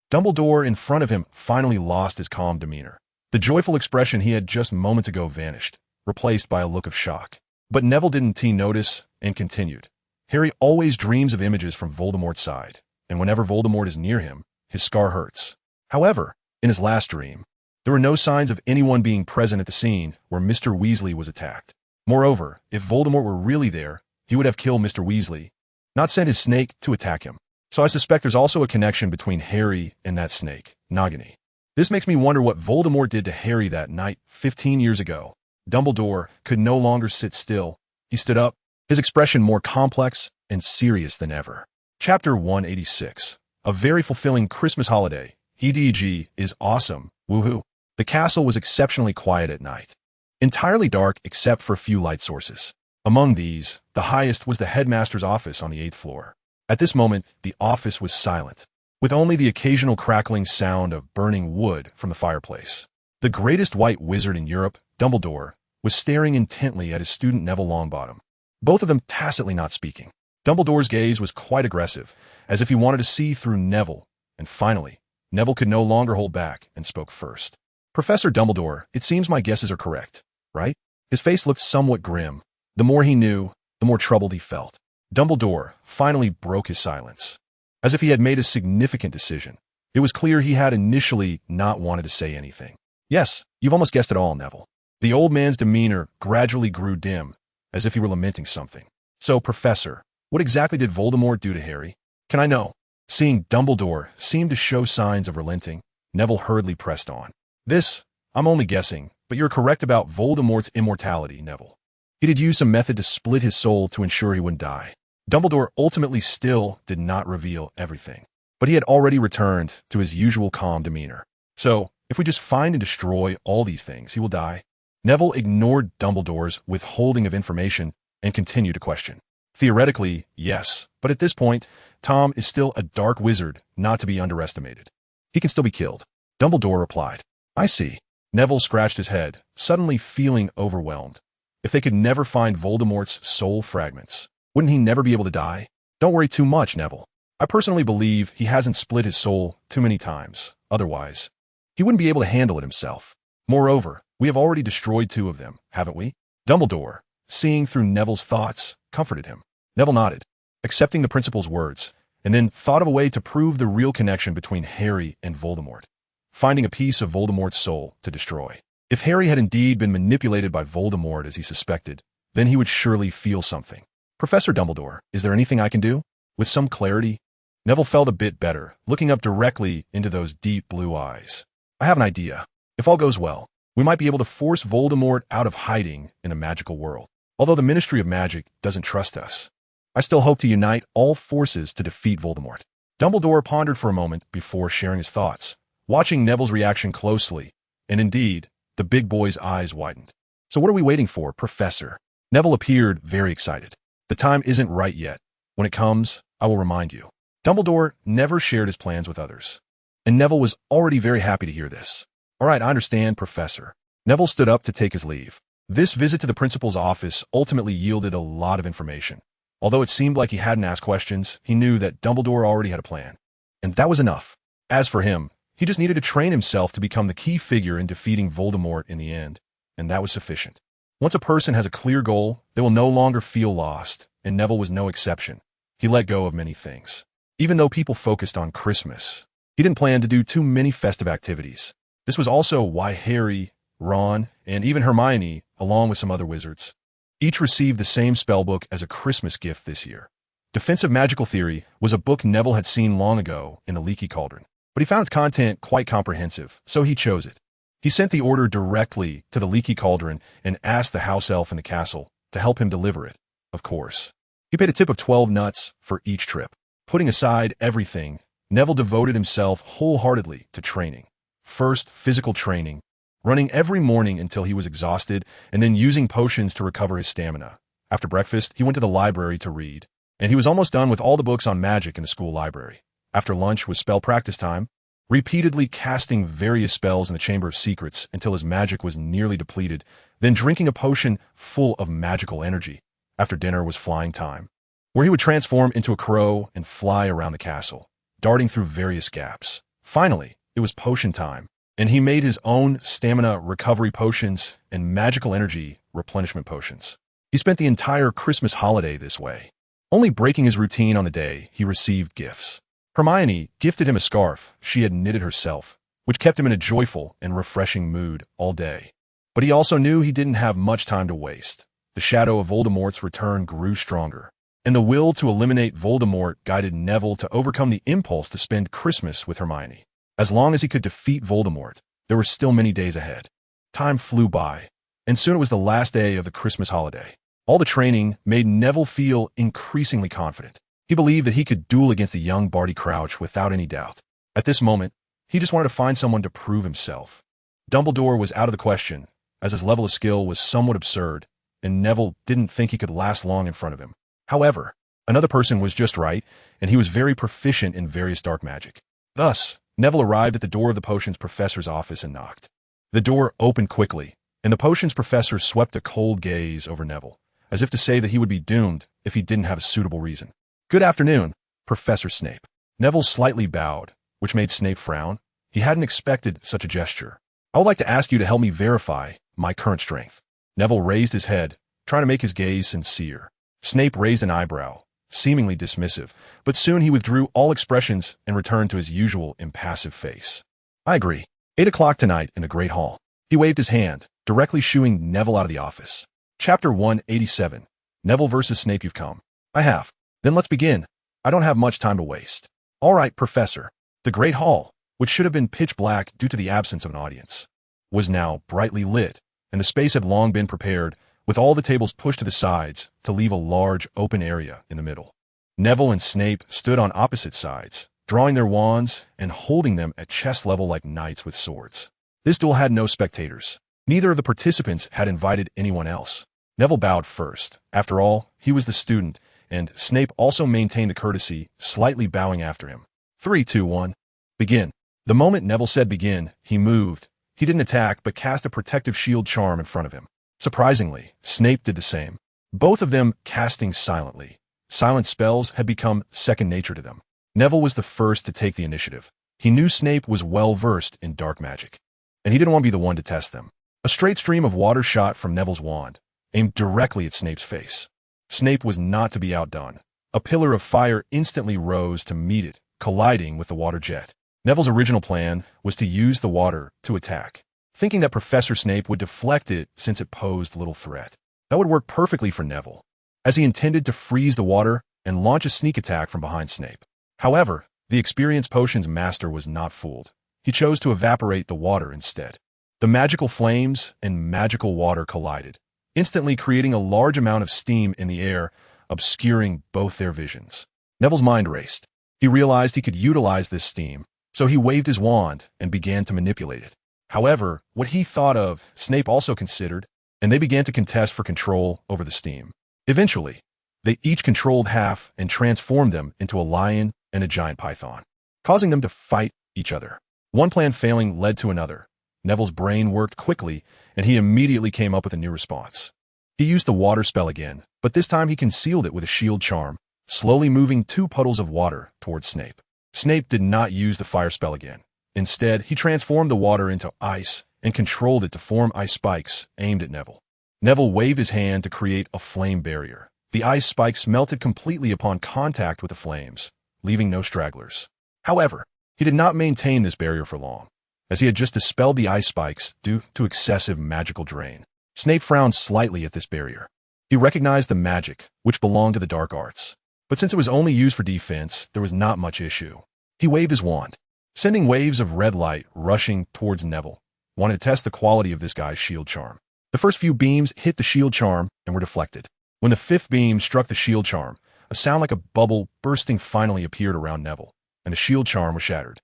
Dumbledore in front of him finally lost his calm demeanor. The joyful expression he had just moments ago vanished, replaced by a look of shock. But Neville didn't notice and continued, "Harry always dreams of images from Voldemort's side, and whenever Voldemort is near him, his scar hurts. However, in his last dream, there were no signs of anyone being present at the scene where Mr. Weasley was attacked. Moreover, if Voldemort were really there, he would have killed Mr. Weasley, not sent his snake to attack him. So I suspect there's also a connection between Harry and that snake, Nagini. This makes me wonder what Voldemort did to Harry that night 15 years ago. Dumbledore could no longer sit still. He stood up, his expression more complex and serious than ever. Chapter 186. A very fulfilling Christmas holiday. EDG is awesome. Woohoo. The castle was exceptionally quiet at night. Entirely dark except for a few light sources. Among these, the highest was the headmaster's office on the 8th floor. At this moment, the office was silent, with only the occasional crackling sound of burning wood from the fireplace. The greatest white wizard in Europe, Dumbledore, was staring intently at his student Neville Longbottom, both of them tacitly not speaking. Dumbledore's gaze was quite aggressive, as if he wanted to see through Neville, and finally, Neville could no longer hold back and spoke first. Professor Dumbledore, it seems my guesses are correct, right? His face looked somewhat grim. The more he knew, the more troubled he felt. Dumbledore finally broke his silence, as if he had made a significant decision. It was clear he had initially not wanted to say anything. Yes, you've almost guessed it all, Neville. The old man's demeanor gradually grew dim, as if he were lamenting something. So, Professor, what exactly did Voldemort do to Harry? Can I know? Seeing Dumbledore seem to show signs of relenting, Neville hurriedly pressed on. I'm only guessing, but you're correct about Voldemort's immortality, Neville. He did use some method to split his soul to ensure he wouldn't die. Dumbledore ultimately still did not reveal everything, but he had already returned to his usual calm demeanor. So, if we just find and destroy all these things, he will die. Neville ignored Dumbledore's withholding of information and continued to question. Theoretically, yes, but at this point, Tom is still a dark wizard not to be underestimated. He can still be killed. Dumbledore replied. I see. Neville scratched his head, suddenly feeling overwhelmed. If they could never find Voldemort's soul fragments, wouldn't he never be able to die? Don't worry too much, Neville. I personally believe he hasn't split his soul too many times. Otherwise, he wouldn't be able to handle it himself. Moreover, we have already destroyed 2 of them, haven't we? Dumbledore, seeing through Neville's thoughts, comforted him. Neville nodded, accepting the principal's words, and then thought of a way to prove the real connection between Harry and Voldemort, finding a piece of Voldemort's soul to destroy. If Harry had indeed been manipulated by Voldemort as he suspected, then he would surely feel something. Professor Dumbledore, is there anything I can do? With some clarity, Neville felt a bit better, looking up directly into those deep blue eyes. I have an idea. If all goes well, we might be able to force Voldemort out of hiding in a magical world. Although the Ministry of Magic doesn't trust us, I still hope to unite all forces to defeat Voldemort. Dumbledore pondered for a moment before sharing his thoughts, watching Neville's reaction closely, and indeed, the big boy's eyes widened. So what are we waiting for, Professor? Neville appeared very excited. The time isn't right yet. When it comes, I will remind you. Dumbledore never shared his plans with others, and Neville was already very happy to hear this. All right, I understand, Professor. Neville stood up to take his leave. This visit to the principal's office ultimately yielded a lot of information. Although it seemed like he hadn't asked questions, he knew that Dumbledore already had a plan. And that was enough. As for him, he just needed to train himself to become the key figure in defeating Voldemort in the end, and that was sufficient. Once a person has a clear goal, they will no longer feel lost, and Neville was no exception. He let go of many things. Even though people focused on Christmas, he didn't plan to do too many festive activities. This was also why Harry, Ron, and even Hermione, along with some other wizards, each received the same spellbook as a Christmas gift this year. Defensive Magical Theory was a book Neville had seen long ago in the Leaky Cauldron, but he found its content quite comprehensive, so he chose it. He sent the order directly to the Leaky Cauldron and asked the house elf in the castle to help him deliver it, of course. He paid a tip of 12 nuts for each trip. Putting aside everything, Neville devoted himself wholeheartedly to training. First, physical training, running every morning until he was exhausted, and then using potions to recover his stamina. After breakfast, he went to the library to read, and he was almost done with all the books on magic in the school library. After lunch was spell practice time, repeatedly casting various spells in the Chamber of Secrets until his magic was nearly depleted, then drinking a potion full of magical energy. After dinner was flying time, where he would transform into a crow and fly around the castle, darting through various gaps. Finally, it was potion time, and he made his own stamina recovery potions and magical energy replenishment potions. He spent the entire Christmas holiday this way, only breaking his routine on the day he received gifts. Hermione gifted him a scarf she had knitted herself, which kept him in a joyful and refreshing mood all day. But he also knew he didn't have much time to waste. The shadow of Voldemort's return grew stronger, and the will to eliminate Voldemort guided Neville to overcome the impulse to spend Christmas with Hermione. As long as he could defeat Voldemort, there were still many days ahead. Time flew by, and soon it was the last day of the Christmas holiday. All the training made Neville feel increasingly confident. He believed that he could duel against the young Barty Crouch without any doubt. At this moment, he just wanted to find someone to prove himself. Dumbledore was out of the question, as his level of skill was somewhat absurd, and Neville didn't think he could last long in front of him. However, another person was just right, and he was very proficient in various dark magic. Thus, Neville arrived at the door of the potions professor's office and knocked. The door opened quickly, and the potions professor swept a cold gaze over Neville, as if to say that he would be doomed if he didn't have a suitable reason. "Good afternoon, Professor Snape." Neville slightly bowed, which made Snape frown. He hadn't expected such a gesture. "I would like to ask you to help me verify my current strength." Neville raised his head, trying to make his gaze sincere. Snape raised an eyebrow, seemingly dismissive, but soon he withdrew all expressions and returned to his usual impassive face. "I agree. 8 o'clock tonight in the Great Hall." He waved his hand, directly shooing Neville out of the office. Chapter 187. Neville versus Snape. "You've come." "I have." "Then let's begin. I don't have much time to waste." "All right, Professor." The Great Hall, which should have been pitch black due to the absence of an audience, was now brightly lit, and the space had long been prepared, with all the tables pushed to the sides to leave a large open area in the middle. Neville and Snape stood on opposite sides, drawing their wands and holding them at chest level like knights with swords. This duel had no spectators. Neither of the participants had invited anyone else. Neville bowed first. After all, he was the student, and Snape also maintained the courtesy, slightly bowing after him. 3, 2, 1. Begin. The moment Neville said begin, he moved. He didn't attack, but cast a protective shield charm in front of him. Surprisingly, Snape did the same, both of them casting silently. Silent spells had become second nature to them. Neville was the first to take the initiative. He knew Snape was well versed in dark magic, and he didn't want to be the one to test them. A straight stream of water shot from Neville's wand, aimed directly at Snape's face. Snape was not to be outdone. A pillar of fire instantly rose to meet it, colliding with the water jet. Neville's original plan was to use the water to attack, thinking that Professor Snape would deflect it since it posed little threat. That would work perfectly for Neville, as he intended to freeze the water and launch a sneak attack from behind Snape. However, the experienced potions master was not fooled. He chose to evaporate the water instead. The magical flames and magical water collided, instantly creating a large amount of steam in the air, obscuring both their visions. Neville's mind raced. He realized he could utilize this steam, so he waved his wand and began to manipulate it. However, what he thought of, Snape also considered, and they began to contest for control over the steam. Eventually, they each controlled half and transformed them into a lion and a giant python, causing them to fight each other. One plan failing led to another. Neville's brain worked quickly, and he immediately came up with a new response. He used the water spell again, but this time he concealed it with a shield charm, slowly moving 2 puddles of water towards Snape. Snape did not use the fire spell again. Instead, he transformed the water into ice and controlled it to form ice spikes aimed at Neville. Neville waved his hand to create a flame barrier. The ice spikes melted completely upon contact with the flames, leaving no stragglers. However, he did not maintain this barrier for long, as he had just dispelled the ice spikes due to excessive magical drain. Snape frowned slightly at this barrier. He recognized the magic, which belonged to the dark arts. But since it was only used for defense, there was not much issue. He waved his wand, sending waves of red light rushing towards Neville, wanting to test the quality of this guy's shield charm. The first few beams hit the shield charm and were deflected. When the 5th beam struck the shield charm, a sound like a bubble bursting finally appeared around Neville, and the shield charm was shattered.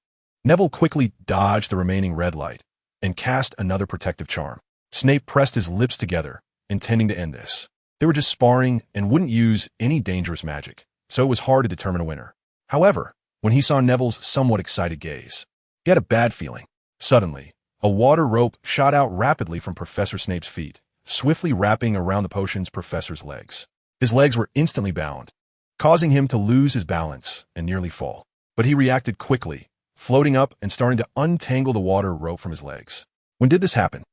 Neville quickly dodged the remaining red light and cast another protective charm. Snape pressed his lips together, intending to end this. They were just sparring and wouldn't use any dangerous magic, so it was hard to determine a winner. However, when he saw Neville's somewhat excited gaze, he had a bad feeling. Suddenly, a water rope shot out rapidly from Professor Snape's feet, swiftly wrapping around the potion's professor's legs. His legs were instantly bound, causing him to lose his balance and nearly fall. But he reacted quickly, floating up and starting to untangle the water rope from his legs. When did this happen?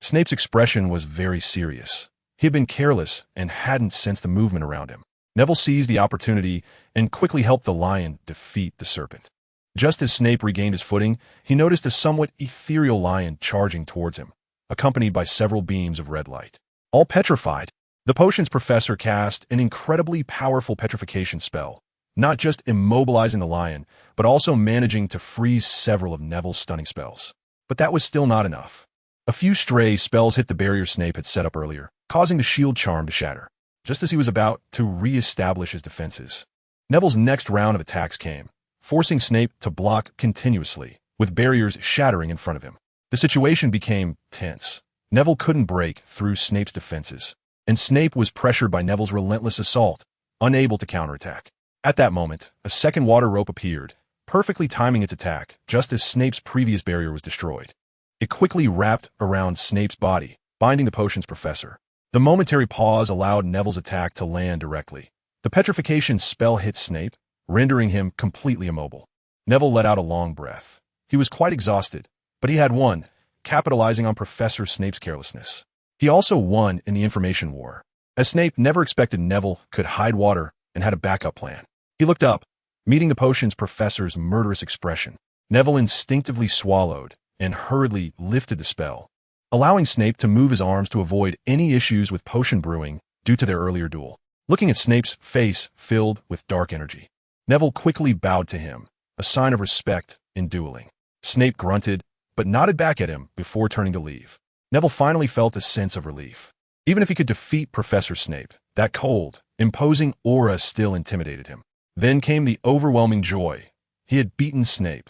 Snape's expression was very serious. He had been careless and hadn't sensed the movement around him. Neville seized the opportunity and quickly helped the lion defeat the serpent. Just as Snape regained his footing, he noticed a somewhat ethereal lion charging towards him, accompanied by several beams of red light. All petrified, The potions professor cast an incredibly powerful petrification spell, not just immobilizing the lion, but also managing to freeze several of Neville's stunning spells. But that was still not enough. A few stray spells hit the barrier Snape had set up earlier, causing the shield charm to shatter, just as he was about to re-establish his defenses. Neville's next round of attacks came, forcing Snape to block continuously, with barriers shattering in front of him. The situation became tense. Neville couldn't break through Snape's defenses, and Snape was pressured by Neville's relentless assault, unable to counterattack. At that moment, a second water rope appeared, perfectly timing its attack, just as Snape's previous barrier was destroyed. It quickly wrapped around Snape's body, binding the potions professor. The momentary pause allowed Neville's attack to land directly. The petrification spell hit Snape, rendering him completely immobile. Neville let out a long breath. He was quite exhausted, but he had won, capitalizing on Professor Snape's carelessness. He also won in the information war, as Snape never expected Neville could hide water and had a backup plan. He looked up, meeting the potions professor's murderous expression. Neville instinctively swallowed and hurriedly lifted the spell, allowing Snape to move his arms to avoid any issues with potion brewing due to their earlier duel. Looking at Snape's face filled with dark energy, Neville quickly bowed to him, a sign of respect in dueling. Snape grunted, but nodded back at him before turning to leave. Neville finally felt a sense of relief. Even if he could defeat Professor Snape, that cold, imposing aura still intimidated him. Then came the overwhelming joy. He had beaten Snape,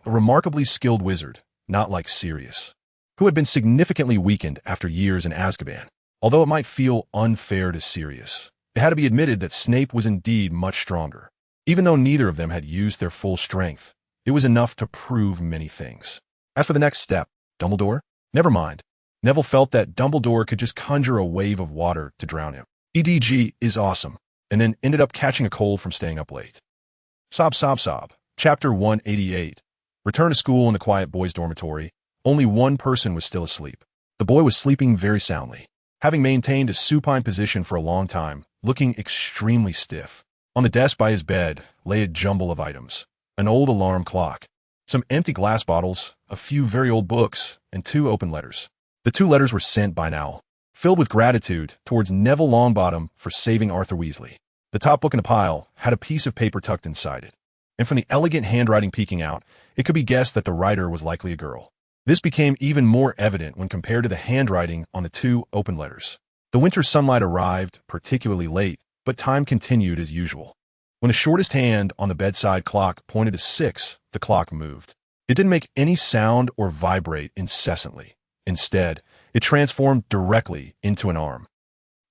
a remarkably skilled wizard, not like Sirius, who had been significantly weakened after years in Azkaban. Although it might feel unfair to Sirius, it had to be admitted that Snape was indeed much stronger. Even though neither of them had used their full strength, it was enough to prove many things. As for the next step, Dumbledore? Never mind. Neville felt that Dumbledore could just conjure a wave of water to drown him. EDG is awesome, and then ended up catching a cold from staying up late. Sob, sob, sob. Chapter 188. Return to school in the quiet boys' dormitory. Only one person was still asleep. The boy was sleeping very soundly, having maintained a supine position for a long time, looking extremely stiff. On the desk by his bed lay a jumble of items, an old alarm clock, some empty glass bottles, a few very old books, and 2 open letters. The 2 letters were sent by an owl, filled with gratitude towards Neville Longbottom for saving Arthur Weasley. The top book in the pile had a piece of paper tucked inside it, and from the elegant handwriting peeking out, it could be guessed that the writer was likely a girl. This became even more evident when compared to the handwriting on the 2 open letters. The winter sunlight arrived particularly late, but time continued as usual. When the shortest hand on the bedside clock pointed to 6, the clock moved. It didn't make any sound or vibrate incessantly. Instead, it transformed directly into an arm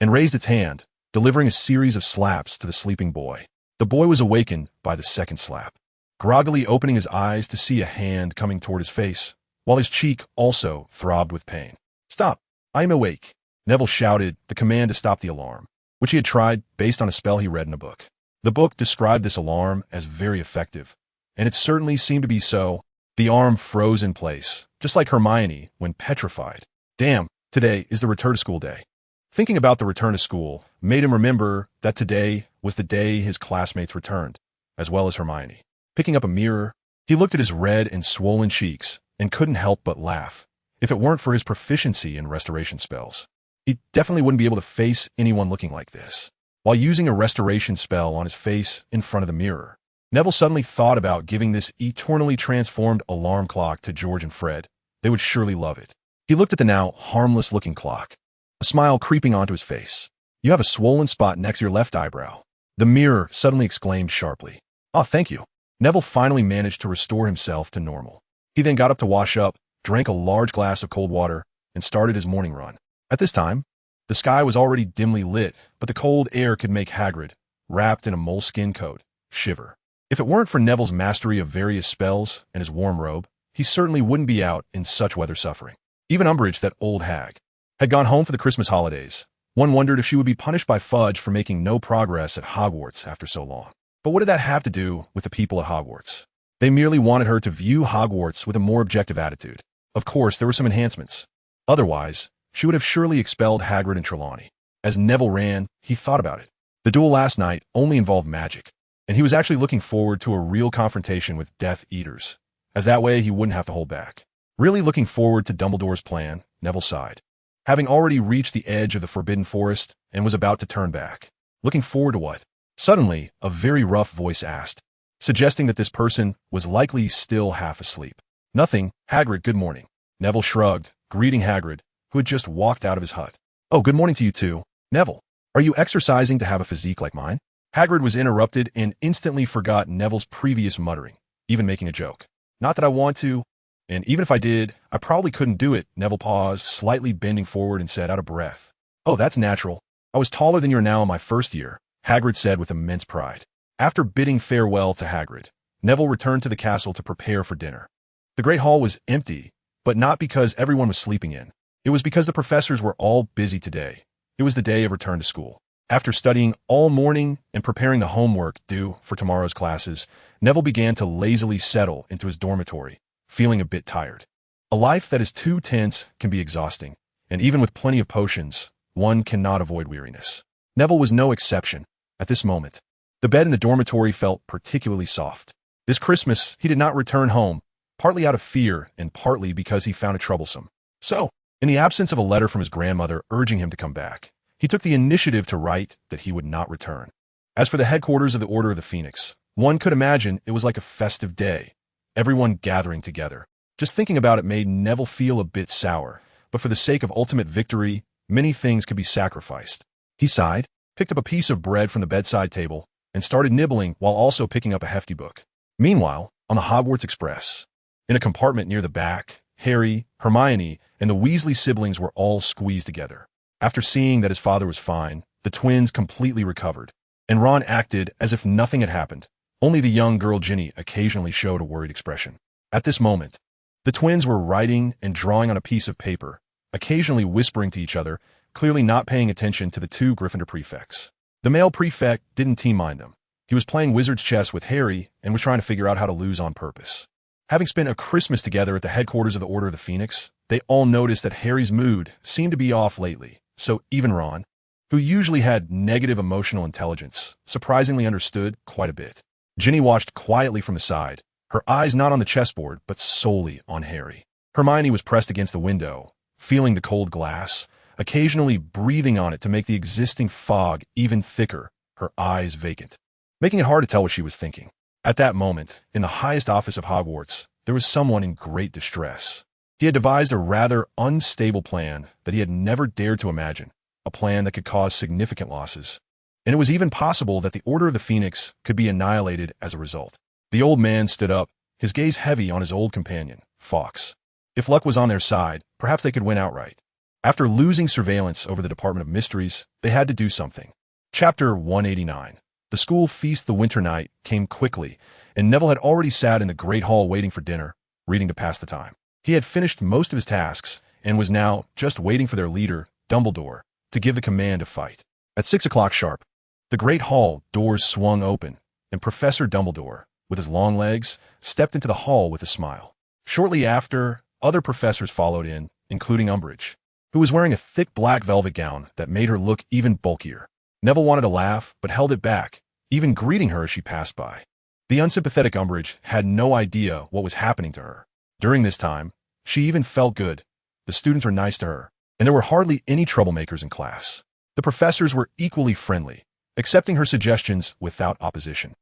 and raised its hand, delivering a series of slaps to the sleeping boy. The boy was awakened by the second slap, groggily opening his eyes to see a hand coming toward his face, while his cheek also throbbed with pain. "Stop! I am awake!" Neville shouted the command to stop the alarm, which he had tried based on a spell he read in a book. The book described this alarm as very effective, and it certainly seemed to be so. The arm froze in place, just like Hermione when petrified. Damn, today is the return to school day. Thinking about the return to school made him remember that today was the day his classmates returned, as well as Hermione. Picking up a mirror, he looked at his red and swollen cheeks and couldn't help but laugh. If it weren't for his proficiency in restoration spells, he definitely wouldn't be able to face anyone looking like this. While using a restoration spell on his face in front of the mirror, Neville suddenly thought about giving this eternally transformed alarm clock to George and Fred. They would surely love it. He looked at the now harmless-looking clock, a smile creeping onto his face. "You have a swollen spot next to your left eyebrow," the mirror suddenly exclaimed sharply. "Oh, thank you." Neville finally managed to restore himself to normal. He then got up to wash up, drank a large glass of cold water, and started his morning run. At this time, the sky was already dimly lit, but the cold air could make Hagrid, wrapped in a moleskin coat, shiver. If it weren't for Neville's mastery of various spells and his warm robe, he certainly wouldn't be out in such weather suffering. Even Umbridge, that old hag, had gone home for the Christmas holidays. One wondered if she would be punished by Fudge for making no progress at Hogwarts after so long. But what did that have to do with the people at Hogwarts? They merely wanted her to view Hogwarts with a more objective attitude. Of course, there were some enhancements. Otherwise, she would have surely expelled Hagrid and Trelawney. As Neville ran, he thought about it. The duel last night only involved magic, and he was actually looking forward to a real confrontation with Death Eaters, as that way he wouldn't have to hold back. Really looking forward to Dumbledore's plan, Neville sighed. having already reached the edge of the forbidden forest and was about to turn back. Looking forward to what? Suddenly, a very rough voice asked, suggesting that this person was likely still half asleep. Nothing, Hagrid, good morning. Neville shrugged, greeting Hagrid, who had just walked out of his hut. Oh, good morning to you too. Neville, are you exercising to have a physique like mine? Hagrid was interrupted and instantly forgot Neville's previous muttering, even making a joke. Not that I want to, and even if I did, I probably couldn't do it. Neville paused, slightly bending forward and said out of breath. Oh, that's natural. I was taller than you are now in my first year, Hagrid said with immense pride. After bidding farewell to Hagrid, Neville returned to the castle to prepare for dinner. The Great Hall was empty, but not because everyone was sleeping in. It was because the professors were all busy today. It was the day of return to school. After studying all morning and preparing the homework due for tomorrow's classes, Neville began to lazily settle into his dormitory, feeling a bit tired. A life that is too tense can be exhausting, and even with plenty of potions, one cannot avoid weariness. Neville was no exception. At this moment, the bed in the dormitory felt particularly soft. This Christmas, he did not return home, partly out of fear and partly because he found it troublesome. So, in the absence of a letter from his grandmother urging him to come back, he took the initiative to write that he would not return. As for the headquarters of the Order of the Phoenix, one could imagine it was like a festive day, everyone gathering together. Just thinking about it made Neville feel a bit sour, but for the sake of ultimate victory, many things could be sacrificed. He sighed, picked up a piece of bread from the bedside table, and started nibbling while also picking up a hefty book. Meanwhile, on the Hogwarts Express, in a compartment near the back, Harry, Hermione, and the Weasley siblings were all squeezed together. After seeing that his father was fine, the twins completely recovered, and Ron acted as if nothing had happened. Only the young girl Ginny occasionally showed a worried expression. At this moment, the twins were writing and drawing on a piece of paper, occasionally whispering to each other, clearly not paying attention to the two Gryffindor prefects. The male prefect didn't mind them. He was playing wizard's chess with Harry and was trying to figure out how to lose on purpose. Having spent a Christmas together at the headquarters of the Order of the Phoenix, they all noticed that Harry's mood seemed to be off lately, so even Ron, who usually had negative emotional intelligence, surprisingly understood quite a bit. Ginny watched quietly from the side, her eyes not on the chessboard but solely on Harry. Hermione was pressed against the window, feeling the cold glass, occasionally breathing on it to make the existing fog even thicker, her eyes vacant, making it hard to tell what she was thinking. At that moment, in the highest office of Hogwarts, there was someone in great distress. He had devised a rather unstable plan that he had never dared to imagine, a plan that could cause significant losses. And it was even possible that the Order of the Phoenix could be annihilated as a result. The old man stood up, his gaze heavy on his old companion, Fawkes. If luck was on their side, perhaps they could win outright. After losing surveillance over the Department of Mysteries, they had to do something. Chapter 189. The school feast the winter night came quickly, and Neville had already sat in the Great Hall waiting for dinner, reading to pass the time. He had finished most of his tasks, and was now just waiting for their leader, Dumbledore, to give the command to fight. At 6 o'clock sharp, the Great Hall doors swung open, and Professor Dumbledore, with his long legs, stepped into the hall with a smile. Shortly after, other professors followed in, including Umbridge, who was wearing a thick black velvet gown that made her look even bulkier. Neville wanted to laugh, but held it back, even greeting her as she passed by. The unsympathetic Umbridge had no idea what was happening to her. During this time, she even felt good. The students were nice to her, and there were hardly any troublemakers in class. The professors were equally friendly, accepting her suggestions without opposition.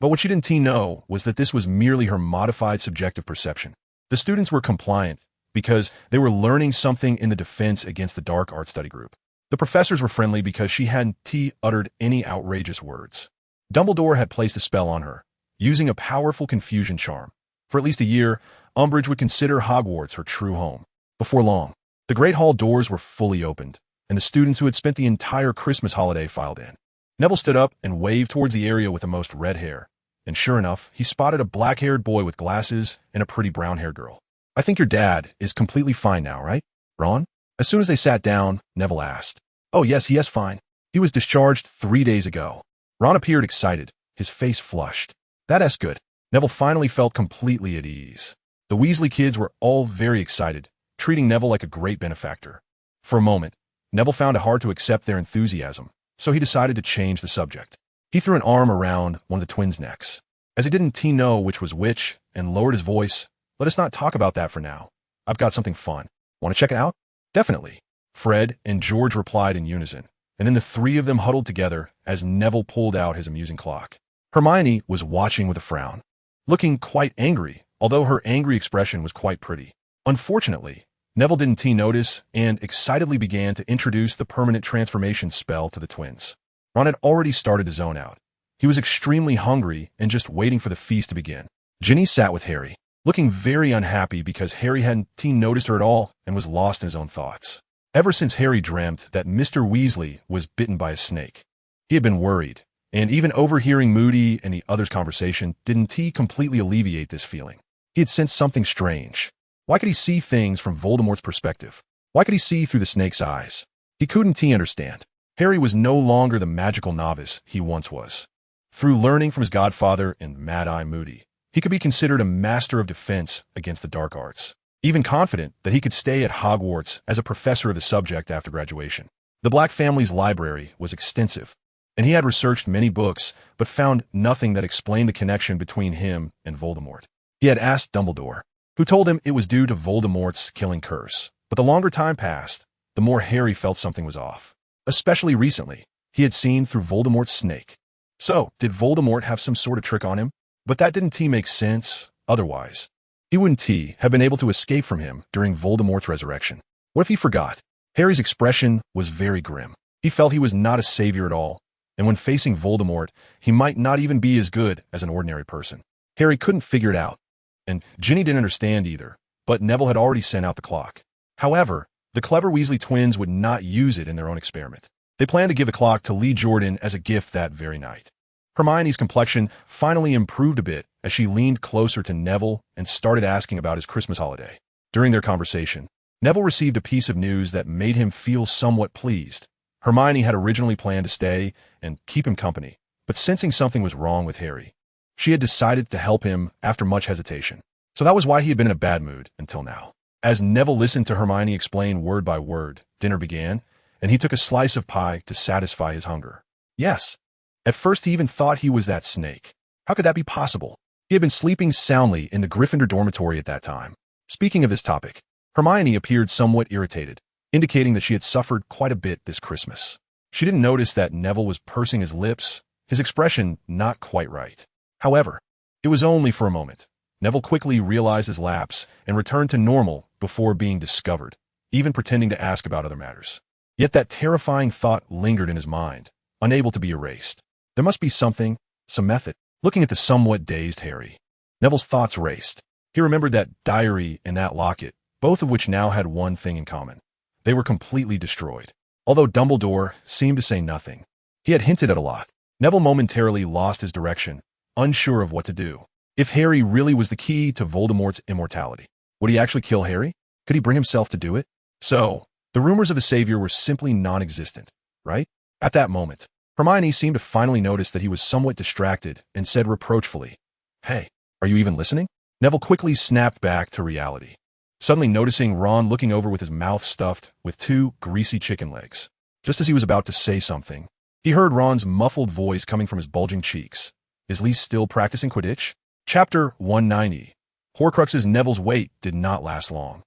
But what she didn't know was that this was merely her modified subjective perception. The students were compliant because they were learning something in the defense against the dark art study group. The professors were friendly because she hadn't uttered any outrageous words. Dumbledore had placed a spell on her, using a powerful confusion charm. For at least a year, Umbridge would consider Hogwarts her true home. Before long, the Great Hall doors were fully opened, and the students who had spent the entire Christmas holiday filed in. Neville stood up and waved towards the area with the most red hair, and sure enough, he spotted a black-haired boy with glasses and a pretty brown-haired girl. I think your dad is completely fine now, right, Ron? As soon as they sat down, Neville asked. Oh yes, he is fine. He was discharged 3 days ago. Ron appeared excited, his face flushed. That's good. Neville finally felt completely at ease. The Weasley kids were all very excited, treating Neville like a great benefactor. For a moment, Neville found it hard to accept their enthusiasm, so he decided to change the subject. He threw an arm around one of the twins' necks. As he didn't know which was which, and lowered his voice, let us not talk about that for now. I've got something fun. Want to check it out? Definitely. Fred and George replied in unison, and then the three of them huddled together as Neville pulled out his amusing clock. Hermione was watching with a frown, looking quite angry, although her angry expression was quite pretty. Unfortunately, Neville didn't notice and excitedly began to introduce the permanent transformation spell to the twins. Ron had already started to zone out. He was extremely hungry and just waiting for the feast to begin. Ginny sat with Harry, looking very unhappy because Harry hadn't noticed her at all and was lost in his own thoughts. Ever since Harry dreamt that Mr. Weasley was bitten by a snake, he had been worried, and even overhearing Moody and the others' conversation didn't completely alleviate this feeling. He had sensed something strange. Why could he see things from Voldemort's perspective? Why could he see through the snake's eyes? He couldn't understand. Harry was no longer the magical novice he once was. Through learning from his godfather and Mad-Eye Moody, he could be considered a master of defense against the dark arts, even confident that he could stay at Hogwarts as a professor of the subject after graduation. The Black family's library was extensive, and he had researched many books but found nothing that explained the connection between him and Voldemort. He had asked Dumbledore, who told him it was due to Voldemort's killing curse. But the longer time passed, the more Harry felt something was off. Especially recently, he had seen through Voldemort's snake. So, did Voldemort have some sort of trick on him? But that didn't make sense otherwise. He wouldn't have been able to escape from him during Voldemort's resurrection. What if he forgot? Harry's expression was very grim. He felt he was not a savior at all, and when facing Voldemort, he might not even be as good as an ordinary person. Harry couldn't figure it out, and Ginny didn't understand either, but Neville had already sent out the clock. However, the clever Weasley twins would not use it in their own experiment. They planned to give the clock to Lee Jordan as a gift that very night. Hermione's complexion finally improved a bit as she leaned closer to Neville and started asking about his Christmas holiday. During their conversation, Neville received a piece of news that made him feel somewhat pleased. Hermione had originally planned to stay and keep him company, but sensing something was wrong with Harry, she had decided to help him after much hesitation. So that was why he had been in a bad mood until now. As Neville listened to Hermione explain word by word, dinner began, and he took a slice of pie to satisfy his hunger. Yes. At first he even thought he was that snake. How could that be possible? He had been sleeping soundly in the Gryffindor dormitory at that time. Speaking of this topic, Hermione appeared somewhat irritated, indicating that she had suffered quite a bit this Christmas. She didn't notice that Neville was pursing his lips, his expression not quite right. However, it was only for a moment. Neville quickly realized his lapse and returned to normal before being discovered, even pretending to ask about other matters. Yet that terrifying thought lingered in his mind, unable to be erased. There must be something, some method. Looking at the somewhat dazed Harry, Neville's thoughts raced. He remembered that diary and that locket, both of which now had one thing in common. They were completely destroyed. Although Dumbledore seemed to say nothing, he had hinted at a lot. Neville momentarily lost his direction, unsure of what to do. If Harry really was the key to Voldemort's immortality, would he actually kill Harry? Could he bring himself to do it? So, the rumors of the Savior were simply non-existent, right? At that moment, Hermione seemed to finally notice that he was somewhat distracted and said reproachfully, "Hey, are you even listening?" Neville quickly snapped back to reality, suddenly noticing Ron looking over with his mouth stuffed with 2 greasy chicken legs. Just as he was about to say something, he heard Ron's muffled voice coming from his bulging cheeks. Is Lee still practicing Quidditch? Chapter 190. Horcrux's Neville's wait did not last long.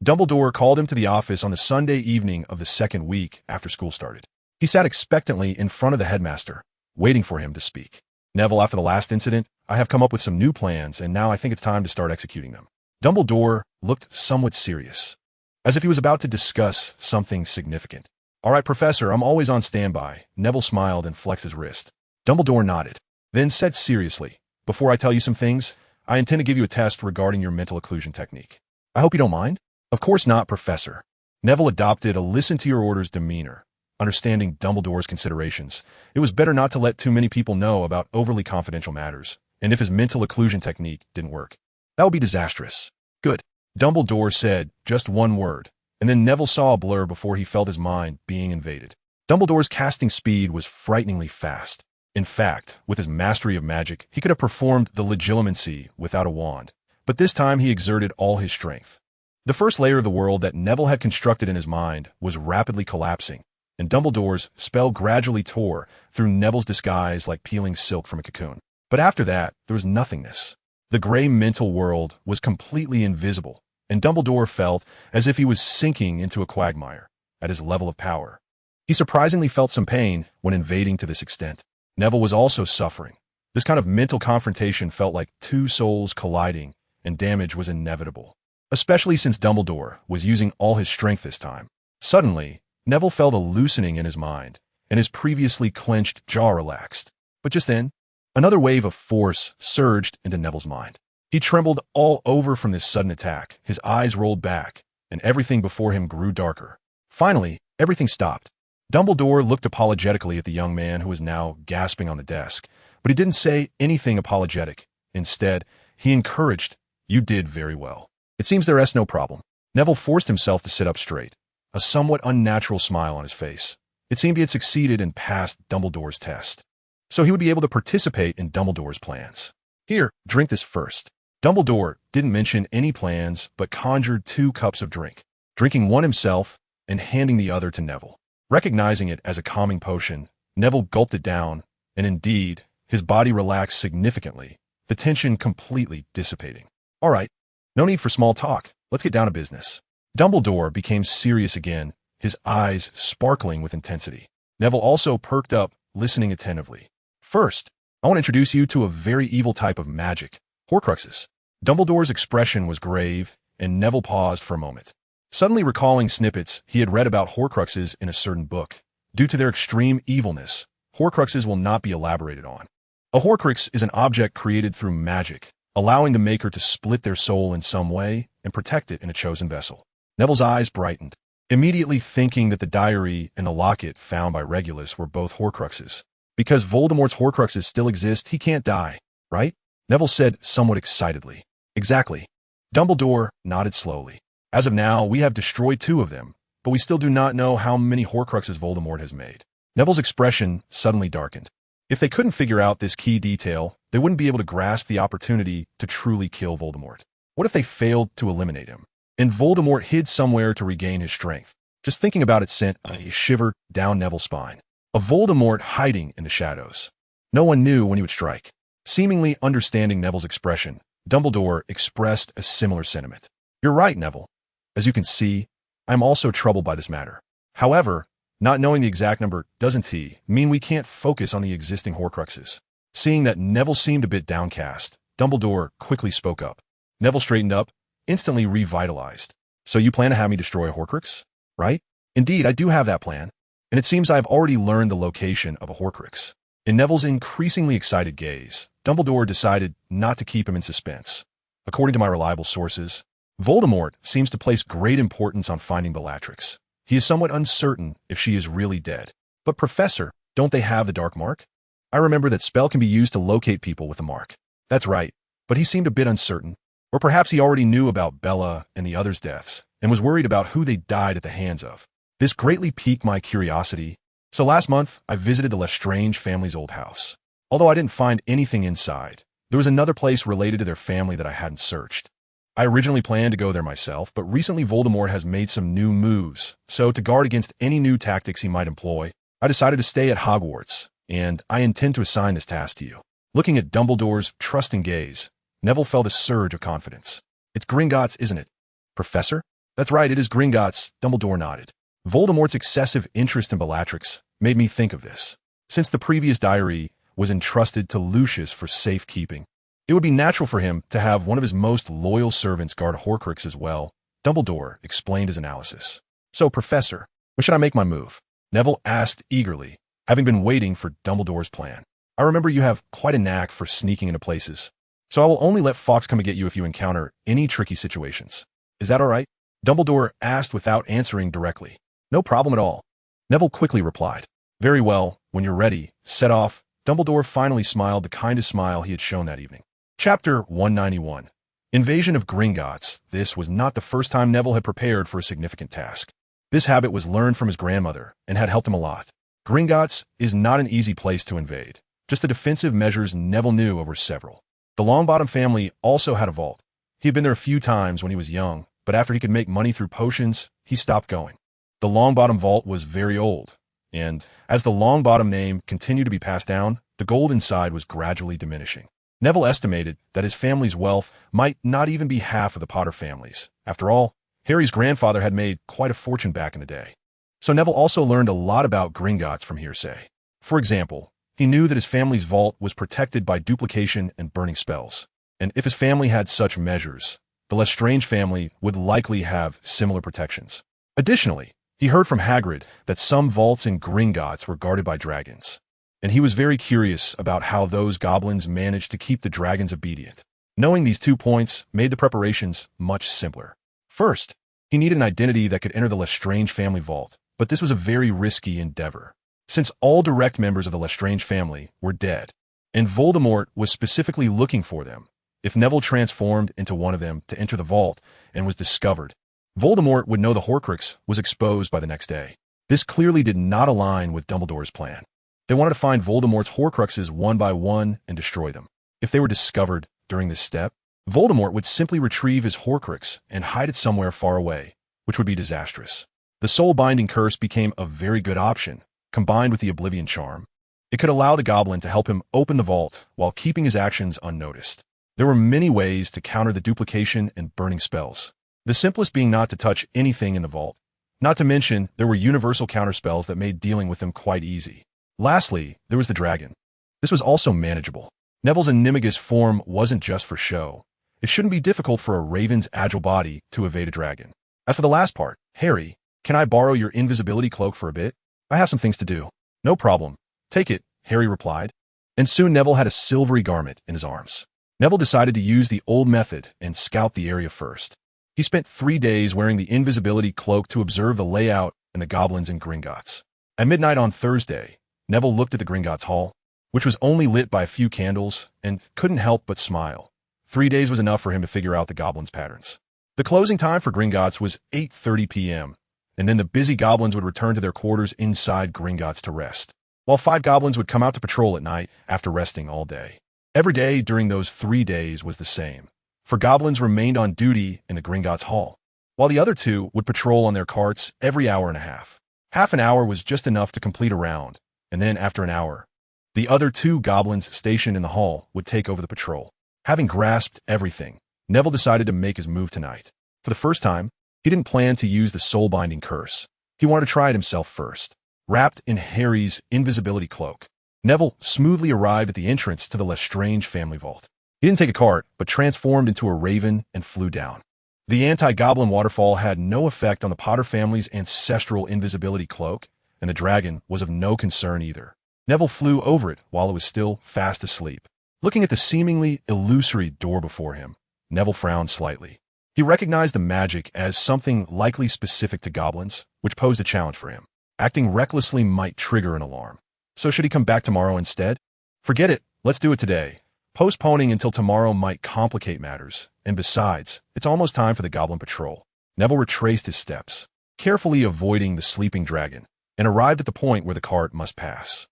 Dumbledore called him to the office on the Sunday evening of the second week after school started. He sat expectantly in front of the headmaster, waiting for him to speak. "Neville, after the last incident, I have come up with some new plans, and now I think it's time to start executing them." Dumbledore looked somewhat serious, as if he was about to discuss something significant. "All right, Professor, I'm always on standby." Neville smiled and flexed his wrist. Dumbledore nodded, then said seriously, "Before I tell you some things, I intend to give you a test regarding your mental occlusion technique. I hope you don't mind?" "Of course not, Professor." Neville adopted a listen-to-your-orders demeanor. Understanding Dumbledore's considerations, it was better not to let too many people know about overly confidential matters, and if his mental occlusion technique didn't work, that would be disastrous. "Good." Dumbledore said just one word, and then Neville saw a blur before he felt his mind being invaded. Dumbledore's casting speed was frighteningly fast. In fact, with his mastery of magic, he could have performed the legilimency without a wand, but this time he exerted all his strength. The first layer of the world that Neville had constructed in his mind was rapidly collapsing, and Dumbledore's spell gradually tore through Neville's disguise like peeling silk from a cocoon. But after that, there was nothingness. The gray mental world was completely invisible, and Dumbledore felt as if he was sinking into a quagmire. at his level of power. He surprisingly felt some pain when invading to this extent. Neville was also suffering. This kind of mental confrontation felt like two souls colliding, and damage was inevitable, especially since Dumbledore was using all his strength this time. Suddenly, Neville felt a loosening in his mind, and his previously clenched jaw relaxed. But just then, another wave of force surged into Neville's mind. He trembled all over from this sudden attack, his eyes rolled back, and everything before him grew darker. Finally, everything stopped. Dumbledore looked apologetically at the young man who was now gasping on the desk, but he didn't say anything apologetic. Instead, he encouraged, "You did very well. It seems there is no problem." Neville forced himself to sit up straight, a somewhat unnatural smile on his face. It seemed he had succeeded and passed Dumbledore's test, so he would be able to participate in Dumbledore's plans. "Here, drink this first." Dumbledore didn't mention any plans, but conjured 2 cups of drink, drinking one himself and handing the other to Neville. Recognizing it as a calming potion, Neville gulped it down, and indeed, his body relaxed significantly, the tension completely dissipating. "All right, no need for small talk. Let's get down to business." Dumbledore became serious again, his eyes sparkling with intensity. Neville also perked up, listening attentively. "First, I want to introduce you to a very evil type of magic, Horcruxes." Dumbledore's expression was grave, and Neville paused for a moment, suddenly recalling snippets he had read about Horcruxes in a certain book. Due to their extreme evilness, Horcruxes will not be elaborated on. A Horcrux is an object created through magic, allowing the maker to split their soul in some way and protect it in a chosen vessel. Neville's eyes brightened, immediately thinking that the diary and the locket found by Regulus were both Horcruxes. Because Voldemort's Horcruxes still exist, he can't die, right? Neville said somewhat excitedly. "Exactly." Dumbledore nodded slowly. "As of now, we have destroyed 2 of them, but we still do not know how many Horcruxes Voldemort has made." Neville's expression suddenly darkened. If they couldn't figure out this key detail, they wouldn't be able to grasp the opportunity to truly kill Voldemort. What if they failed to eliminate him, and Voldemort hid somewhere to regain his strength? Just thinking about it sent a shiver down Neville's spine. A Voldemort hiding in the shadows. No one knew when he would strike. Seemingly understanding Neville's expression, Dumbledore expressed a similar sentiment. "You're right, Neville. As you can see, I am also troubled by this matter. However, not knowing the exact number doesn't mean we can't focus on the existing Horcruxes." Seeing that Neville seemed a bit downcast, Dumbledore quickly spoke up. Neville straightened up, instantly revitalized. "So you plan to have me destroy a Horcrux, right?" "Indeed, I do have that plan, and it seems I have already learned the location of a Horcrux." In Neville's increasingly excited gaze, Dumbledore decided not to keep him in suspense. "According to my reliable sources, Voldemort seems to place great importance on finding Bellatrix. He is somewhat uncertain if she is really dead. But Professor, don't they have the Dark Mark? I remember that spell can be used to locate people with the mark." "That's right, but he seemed a bit uncertain. Or perhaps he already knew about Bella and the others' deaths, and was worried about who they died at the hands of. This greatly piqued my curiosity. So last month, I visited the Lestrange family's old house. Although I didn't find anything inside, there was another place related to their family that I hadn't searched. I originally planned to go there myself, but recently Voldemort has made some new moves, so to guard against any new tactics he might employ, I decided to stay at Hogwarts, and I intend to assign this task to you." Looking at Dumbledore's trusting gaze, Neville felt a surge of confidence. "It's Gringotts, isn't it?" "Professor?" "That's right, it is Gringotts," Dumbledore nodded. Voldemort's excessive interest in Bellatrix made me think of this. Since the previous diary was entrusted to Lucius for safekeeping, it would be natural for him to have one of his most loyal servants guard Horcrux as well. Dumbledore explained his analysis. "So, Professor, when should I make my move?" Neville asked eagerly, having been waiting for Dumbledore's plan. "I remember you have quite a knack for sneaking into places, so I will only let Fawkes come and get you if you encounter any tricky situations. Is that all right?" Dumbledore asked without answering directly. "No problem at all," Neville quickly replied. "Very well, when you're ready, set off." Dumbledore finally smiled the kindest smile he had shown that evening. Chapter 191. Invasion of Gringotts. This was not the first time Neville had prepared for a significant task. This habit was learned from his grandmother and had helped him a lot. Gringotts is not an easy place to invade. Just the defensive measures Neville knew over several. The Longbottom family also had a vault. He had been there a few times when he was young, but after he could make money through potions, he stopped going. The Longbottom vault was very old, and as the Longbottom name continued to be passed down, the gold inside was gradually diminishing. Neville estimated that his family's wealth might not even be half of the Potter family's. After all, Harry's grandfather had made quite a fortune back in the day. So Neville also learned a lot about Gringotts from hearsay. For example, he knew that his family's vault was protected by duplication and burning spells. And if his family had such measures, the Lestrange family would likely have similar protections. Additionally, he heard from Hagrid that some vaults in Gringotts were guarded by dragons, and he was very curious about how those goblins managed to keep the dragons obedient. Knowing these 2 points made the preparations much simpler. First, he needed an identity that could enter the Lestrange family vault, but this was a very risky endeavor, since all direct members of the Lestrange family were dead, and Voldemort was specifically looking for them. If Neville transformed into one of them to enter the vault and was discovered, Voldemort would know the Horcrux was exposed by the next day. This clearly did not align with Dumbledore's plan. They wanted to find Voldemort's Horcruxes one by one and destroy them. If they were discovered during this step, Voldemort would simply retrieve his Horcrux and hide it somewhere far away, which would be disastrous. The soul-binding curse became a very good option, combined with the Oblivion Charm. It could allow the goblin to help him open the vault while keeping his actions unnoticed. There were many ways to counter the duplication and burning spells, the simplest being not to touch anything in the vault. Not to mention, there were universal counterspells that made dealing with them quite easy. Lastly, there was the dragon. This was also manageable. Neville's animagus form wasn't just for show. It shouldn't be difficult for a raven's agile body to evade a dragon. As for the last part, Harry, can I borrow your invisibility cloak for a bit? I have some things to do. No problem. Take it, Harry replied. And soon Neville had a silvery garment in his arms. Neville decided to use the old method and scout the area first. He spent 3 days wearing the invisibility cloak to observe the layout and the goblins in Gringotts. At midnight on Thursday, Neville looked at the Gringotts Hall, which was only lit by a few candles, and couldn't help but smile. 3 days was enough for him to figure out the goblins' patterns. The closing time for Gringotts was 8:30 p.m., and then the busy goblins would return to their quarters inside Gringotts to rest, while 5 goblins would come out to patrol at night after resting all day. Every day during those 3 days was the same, for goblins remained on duty in the Gringotts Hall, while the other 2 would patrol on their carts every hour and a half. Half an hour was just enough to complete a round, and then after an hour, the other 2 goblins stationed in the hall would take over the patrol. Having grasped everything, Neville decided to make his move tonight. For the first time, he didn't plan to use the soul-binding curse. He wanted to try it himself first. Wrapped in Harry's invisibility cloak, Neville smoothly arrived at the entrance to the Lestrange family vault. He didn't take a cart, but transformed into a raven and flew down. The anti-goblin waterfall had no effect on the Potter family's ancestral invisibility cloak, and the dragon was of no concern either. Neville flew over it while it was still fast asleep. Looking at the seemingly illusory door before him, Neville frowned slightly. He recognized the magic as something likely specific to goblins, which posed a challenge for him. Acting recklessly might trigger an alarm. So should he come back tomorrow instead? Forget it, let's do it today. Postponing until tomorrow might complicate matters, and besides, it's almost time for the goblin patrol. Neville retraced his steps, carefully avoiding the sleeping dragon, and arrived at the point where the cart must pass.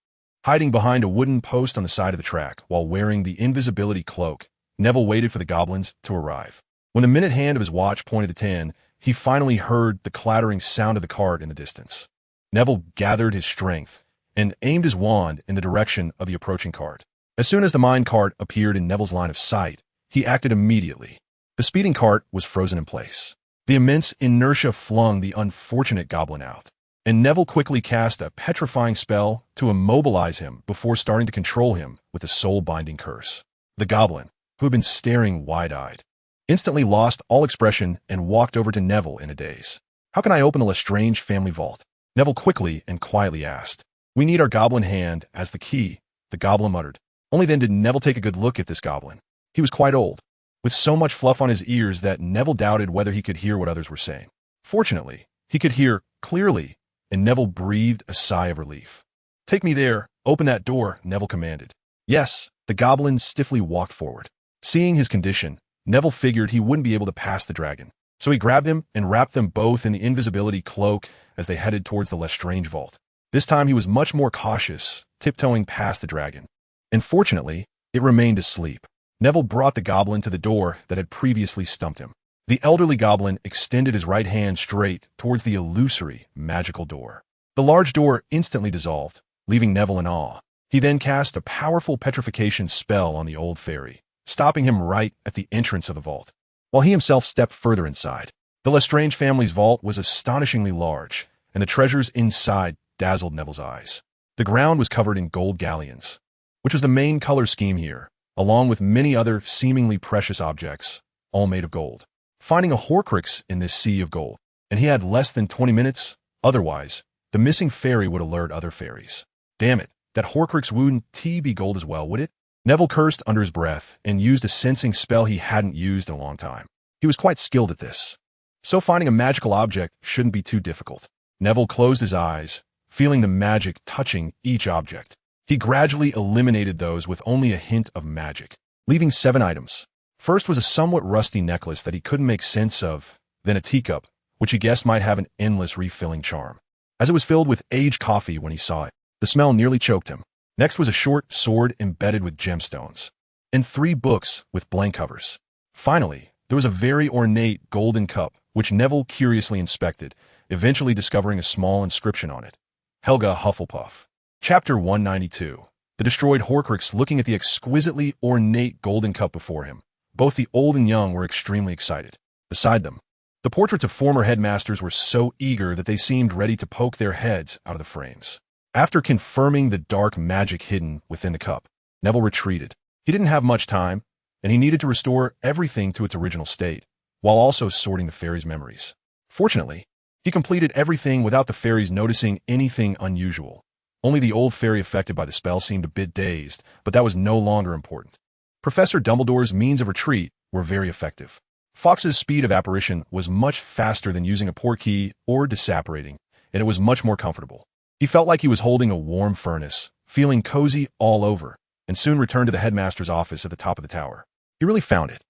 Hiding behind a wooden post on the side of the track while wearing the invisibility cloak, Neville waited for the goblins to arrive. When the minute hand of his watch pointed to 10, he finally heard the clattering sound of the cart in the distance. Neville gathered his strength and aimed his wand in the direction of the approaching cart. As soon as the mine cart appeared in Neville's line of sight, he acted immediately. The speeding cart was frozen in place. The immense inertia flung the unfortunate goblin out, and Neville quickly cast a petrifying spell to immobilize him before starting to control him with a soul-binding curse. The goblin, who had been staring wide-eyed, instantly lost all expression and walked over to Neville in a daze. "How can I open the Lestrange family vault?" Neville quickly and quietly asked. "We need our goblin hand as the key," the goblin muttered. Only then did Neville take a good look at this goblin. He was quite old, with so much fluff on his ears that Neville doubted whether he could hear what others were saying. Fortunately, he could hear clearly, and Neville breathed a sigh of relief. "Take me there. Open that door," Neville commanded. Yes, the goblin stiffly walked forward. Seeing his condition, Neville figured he wouldn't be able to pass the dragon, so he grabbed him and wrapped them both in the invisibility cloak as they headed towards the Lestrange vault. This time he was much more cautious, tiptoeing past the dragon. And fortunately, it remained asleep. Neville brought the goblin to the door that had previously stumped him. The elderly goblin extended his right hand straight towards the illusory, magical door. The large door instantly dissolved, leaving Neville in awe. He then cast a powerful petrification spell on the old fairy, stopping him right at the entrance of the vault, while he himself stepped further inside. The Lestrange family's vault was astonishingly large, and the treasures inside dazzled Neville's eyes. The ground was covered in gold galleons, which was the main color scheme here, along with many other seemingly precious objects, all made of gold. Finding a Horcrux in this sea of gold, and he had less than 20 minutes, otherwise, the missing fairy would alert other fairies. Damn it, that Horcrux wouldn't be gold as well, would it? Neville cursed under his breath and used a sensing spell he hadn't used in a long time. He was quite skilled at this, so finding a magical object shouldn't be too difficult. Neville closed his eyes, feeling the magic touching each object. He gradually eliminated those with only a hint of magic, leaving 7 items. First was a somewhat rusty necklace that he couldn't make sense of, then a teacup, which he guessed might have an endless refilling charm. As it was filled with aged coffee when he saw it, the smell nearly choked him. Next was a short sword embedded with gemstones, and 3 books with blank covers. Finally, there was a very ornate golden cup, which Neville curiously inspected, eventually discovering a small inscription on it. Helga Hufflepuff. Chapter 192. The destroyed Horcrux looking at the exquisitely ornate golden cup before him. Both the old and young were extremely excited. Beside them, the portraits of former headmasters were so eager that they seemed ready to poke their heads out of the frames. After confirming the dark magic hidden within the cup, Neville retreated. He didn't have much time, and he needed to restore everything to its original state, while also sorting the fairies' memories. Fortunately, he completed everything without the fairies noticing anything unusual. Only the old fairy affected by the spell seemed a bit dazed, but that was no longer important. Professor Dumbledore's means of retreat were very effective. Fawkes's speed of apparition was much faster than using a portkey or disapparating, and it was much more comfortable. He felt like he was holding a warm furnace, feeling cozy all over, and soon returned to the headmaster's office at the top of the tower. He really found it.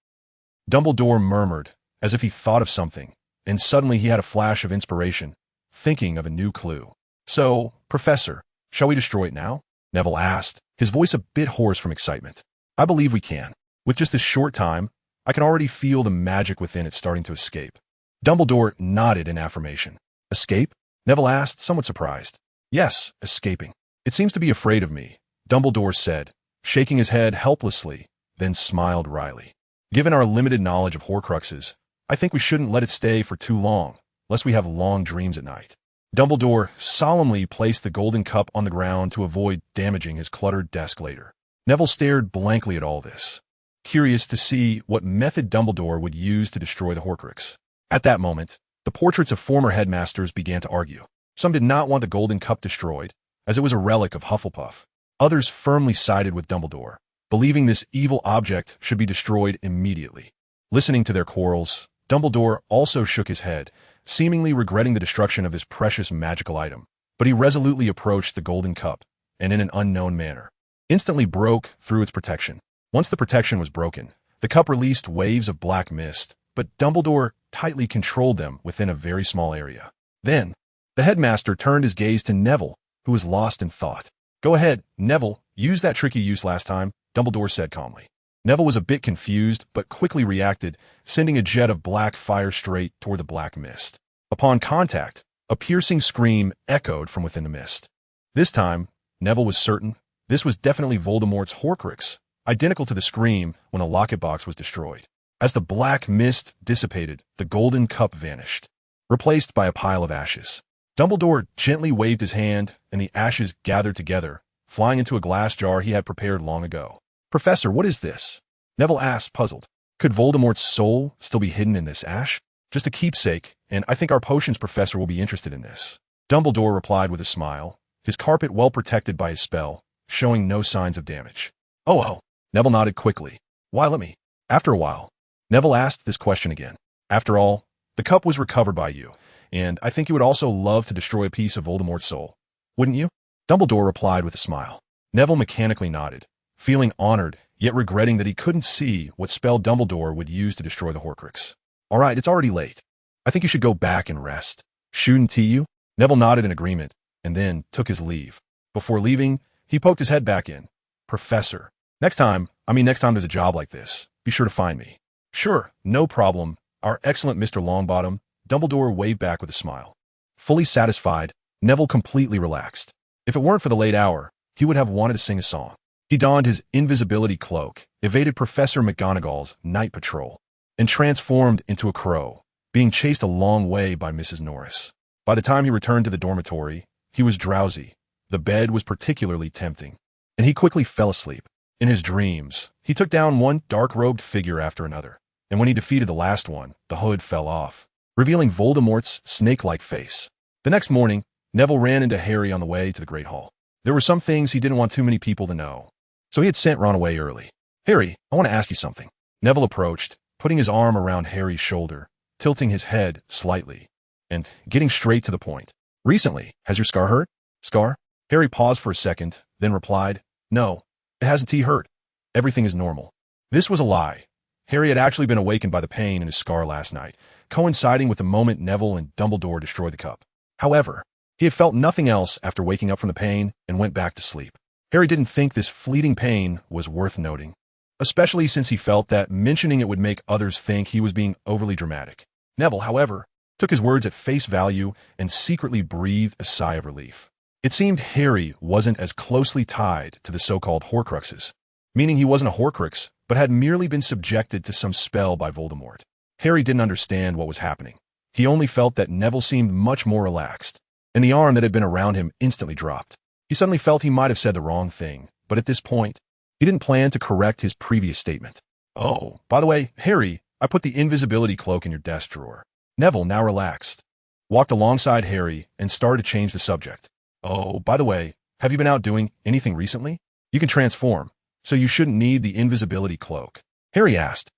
Dumbledore murmured, as if he thought of something, and suddenly he had a flash of inspiration, thinking of a new clue. So, Professor, shall we destroy it now? Neville asked, his voice a bit hoarse from excitement. I believe we can. With just this short time, I can already feel the magic within it starting to escape. Dumbledore nodded in affirmation. Escape? Neville asked, somewhat surprised. Yes, escaping. It seems to be afraid of me, Dumbledore said, shaking his head helplessly, then smiled wryly. Given our limited knowledge of Horcruxes, I think we shouldn't let it stay for too long, lest we have long dreams at night. Dumbledore solemnly placed the golden cup on the ground to avoid damaging his cluttered desk later. Neville stared blankly at all this, curious to see what method Dumbledore would use to destroy the Horcrux. At that moment, the portraits of former headmasters began to argue. Some did not want the golden cup destroyed, as it was a relic of Hufflepuff. Others firmly sided with Dumbledore, believing this evil object should be destroyed immediately. Listening to their quarrels, Dumbledore also shook his head, seemingly regretting the destruction of this precious magical item. But he resolutely approached the golden cup, and in an unknown manner, instantly broke through its protection. Once the protection was broken, the cup released waves of black mist, but Dumbledore tightly controlled them within a very small area. Then, the headmaster turned his gaze to Neville, who was lost in thought. Go ahead, Neville, use that trick you used last time, Dumbledore said calmly. Neville was a bit confused, but quickly reacted, sending a jet of black fire straight toward the black mist. Upon contact, a piercing scream echoed from within the mist. This time, Neville was certain this was definitely Voldemort's Horcrux, identical to the scream when a locket box was destroyed. As the black mist dissipated, the golden cup vanished, replaced by a pile of ashes. Dumbledore gently waved his hand, and the ashes gathered together, flying into a glass jar he had prepared long ago. Professor, what is this? Neville asked, puzzled. Could Voldemort's soul still be hidden in this ash? Just a keepsake, and I think our potions professor will be interested in this. Dumbledore replied with a smile, his carpet well protected by his spell, showing no signs of damage. Oh. Neville nodded quickly. Why, let me. After a while, Neville asked this question again. After all, the cup was recovered by you, and I think you would also love to destroy a piece of Voldemort's soul, wouldn't you? Dumbledore replied with a smile. Neville mechanically nodded, feeling honored, yet regretting that he couldn't see what spell Dumbledore would use to destroy the Horcrux. All right, it's already late. I think you should go back and rest. Shouldn't you? Neville nodded in agreement, and then took his leave. Before leaving, he poked his head back in. Professor, next time there's a job like this, be sure to find me. Sure, no problem, our excellent Mr. Longbottom, Dumbledore waved back with a smile. Fully satisfied, Neville completely relaxed. If it weren't for the late hour, he would have wanted to sing a song. He donned his invisibility cloak, evaded Professor McGonagall's night patrol, and transformed into a crow, being chased a long way by Mrs. Norris. By the time he returned to the dormitory, he was drowsy. The bed was particularly tempting, and he quickly fell asleep. In his dreams, he took down one dark-robed figure after another, and when he defeated the last one, the hood fell off, revealing Voldemort's snake-like face. The next morning, Neville ran into Harry on the way to the Great Hall. There were some things he didn't want too many people to know, so he had sent Ron away early. "Harry, I want to ask you something." Neville approached, putting his arm around Harry's shoulder, tilting his head slightly, and getting straight to the point. "Recently, has your scar hurt?" "Scar?" Harry paused for a second, then replied, "No, it hasn't hurt. Everything is normal." This was a lie. Harry had actually been awakened by the pain in his scar last night, coinciding with the moment Neville and Dumbledore destroyed the cup. However, he had felt nothing else after waking up from the pain and went back to sleep. Harry didn't think this fleeting pain was worth noting, especially since he felt that mentioning it would make others think he was being overly dramatic. Neville, however, took his words at face value and secretly breathed a sigh of relief. It seemed Harry wasn't as closely tied to the so-called Horcruxes, meaning he wasn't a Horcrux, but had merely been subjected to some spell by Voldemort. Harry didn't understand what was happening. He only felt that Neville seemed much more relaxed, and the arm that had been around him instantly dropped. He suddenly felt he might have said the wrong thing, but at this point, he didn't plan to correct his previous statement. "Oh, by the way, Harry, I put the invisibility cloak in your desk drawer." Neville, now relaxed, walked alongside Harry and started to change the subject. "Oh, by the way, have you been out doing anything recently? You can transform, so you shouldn't need the invisibility cloak." Harry asked.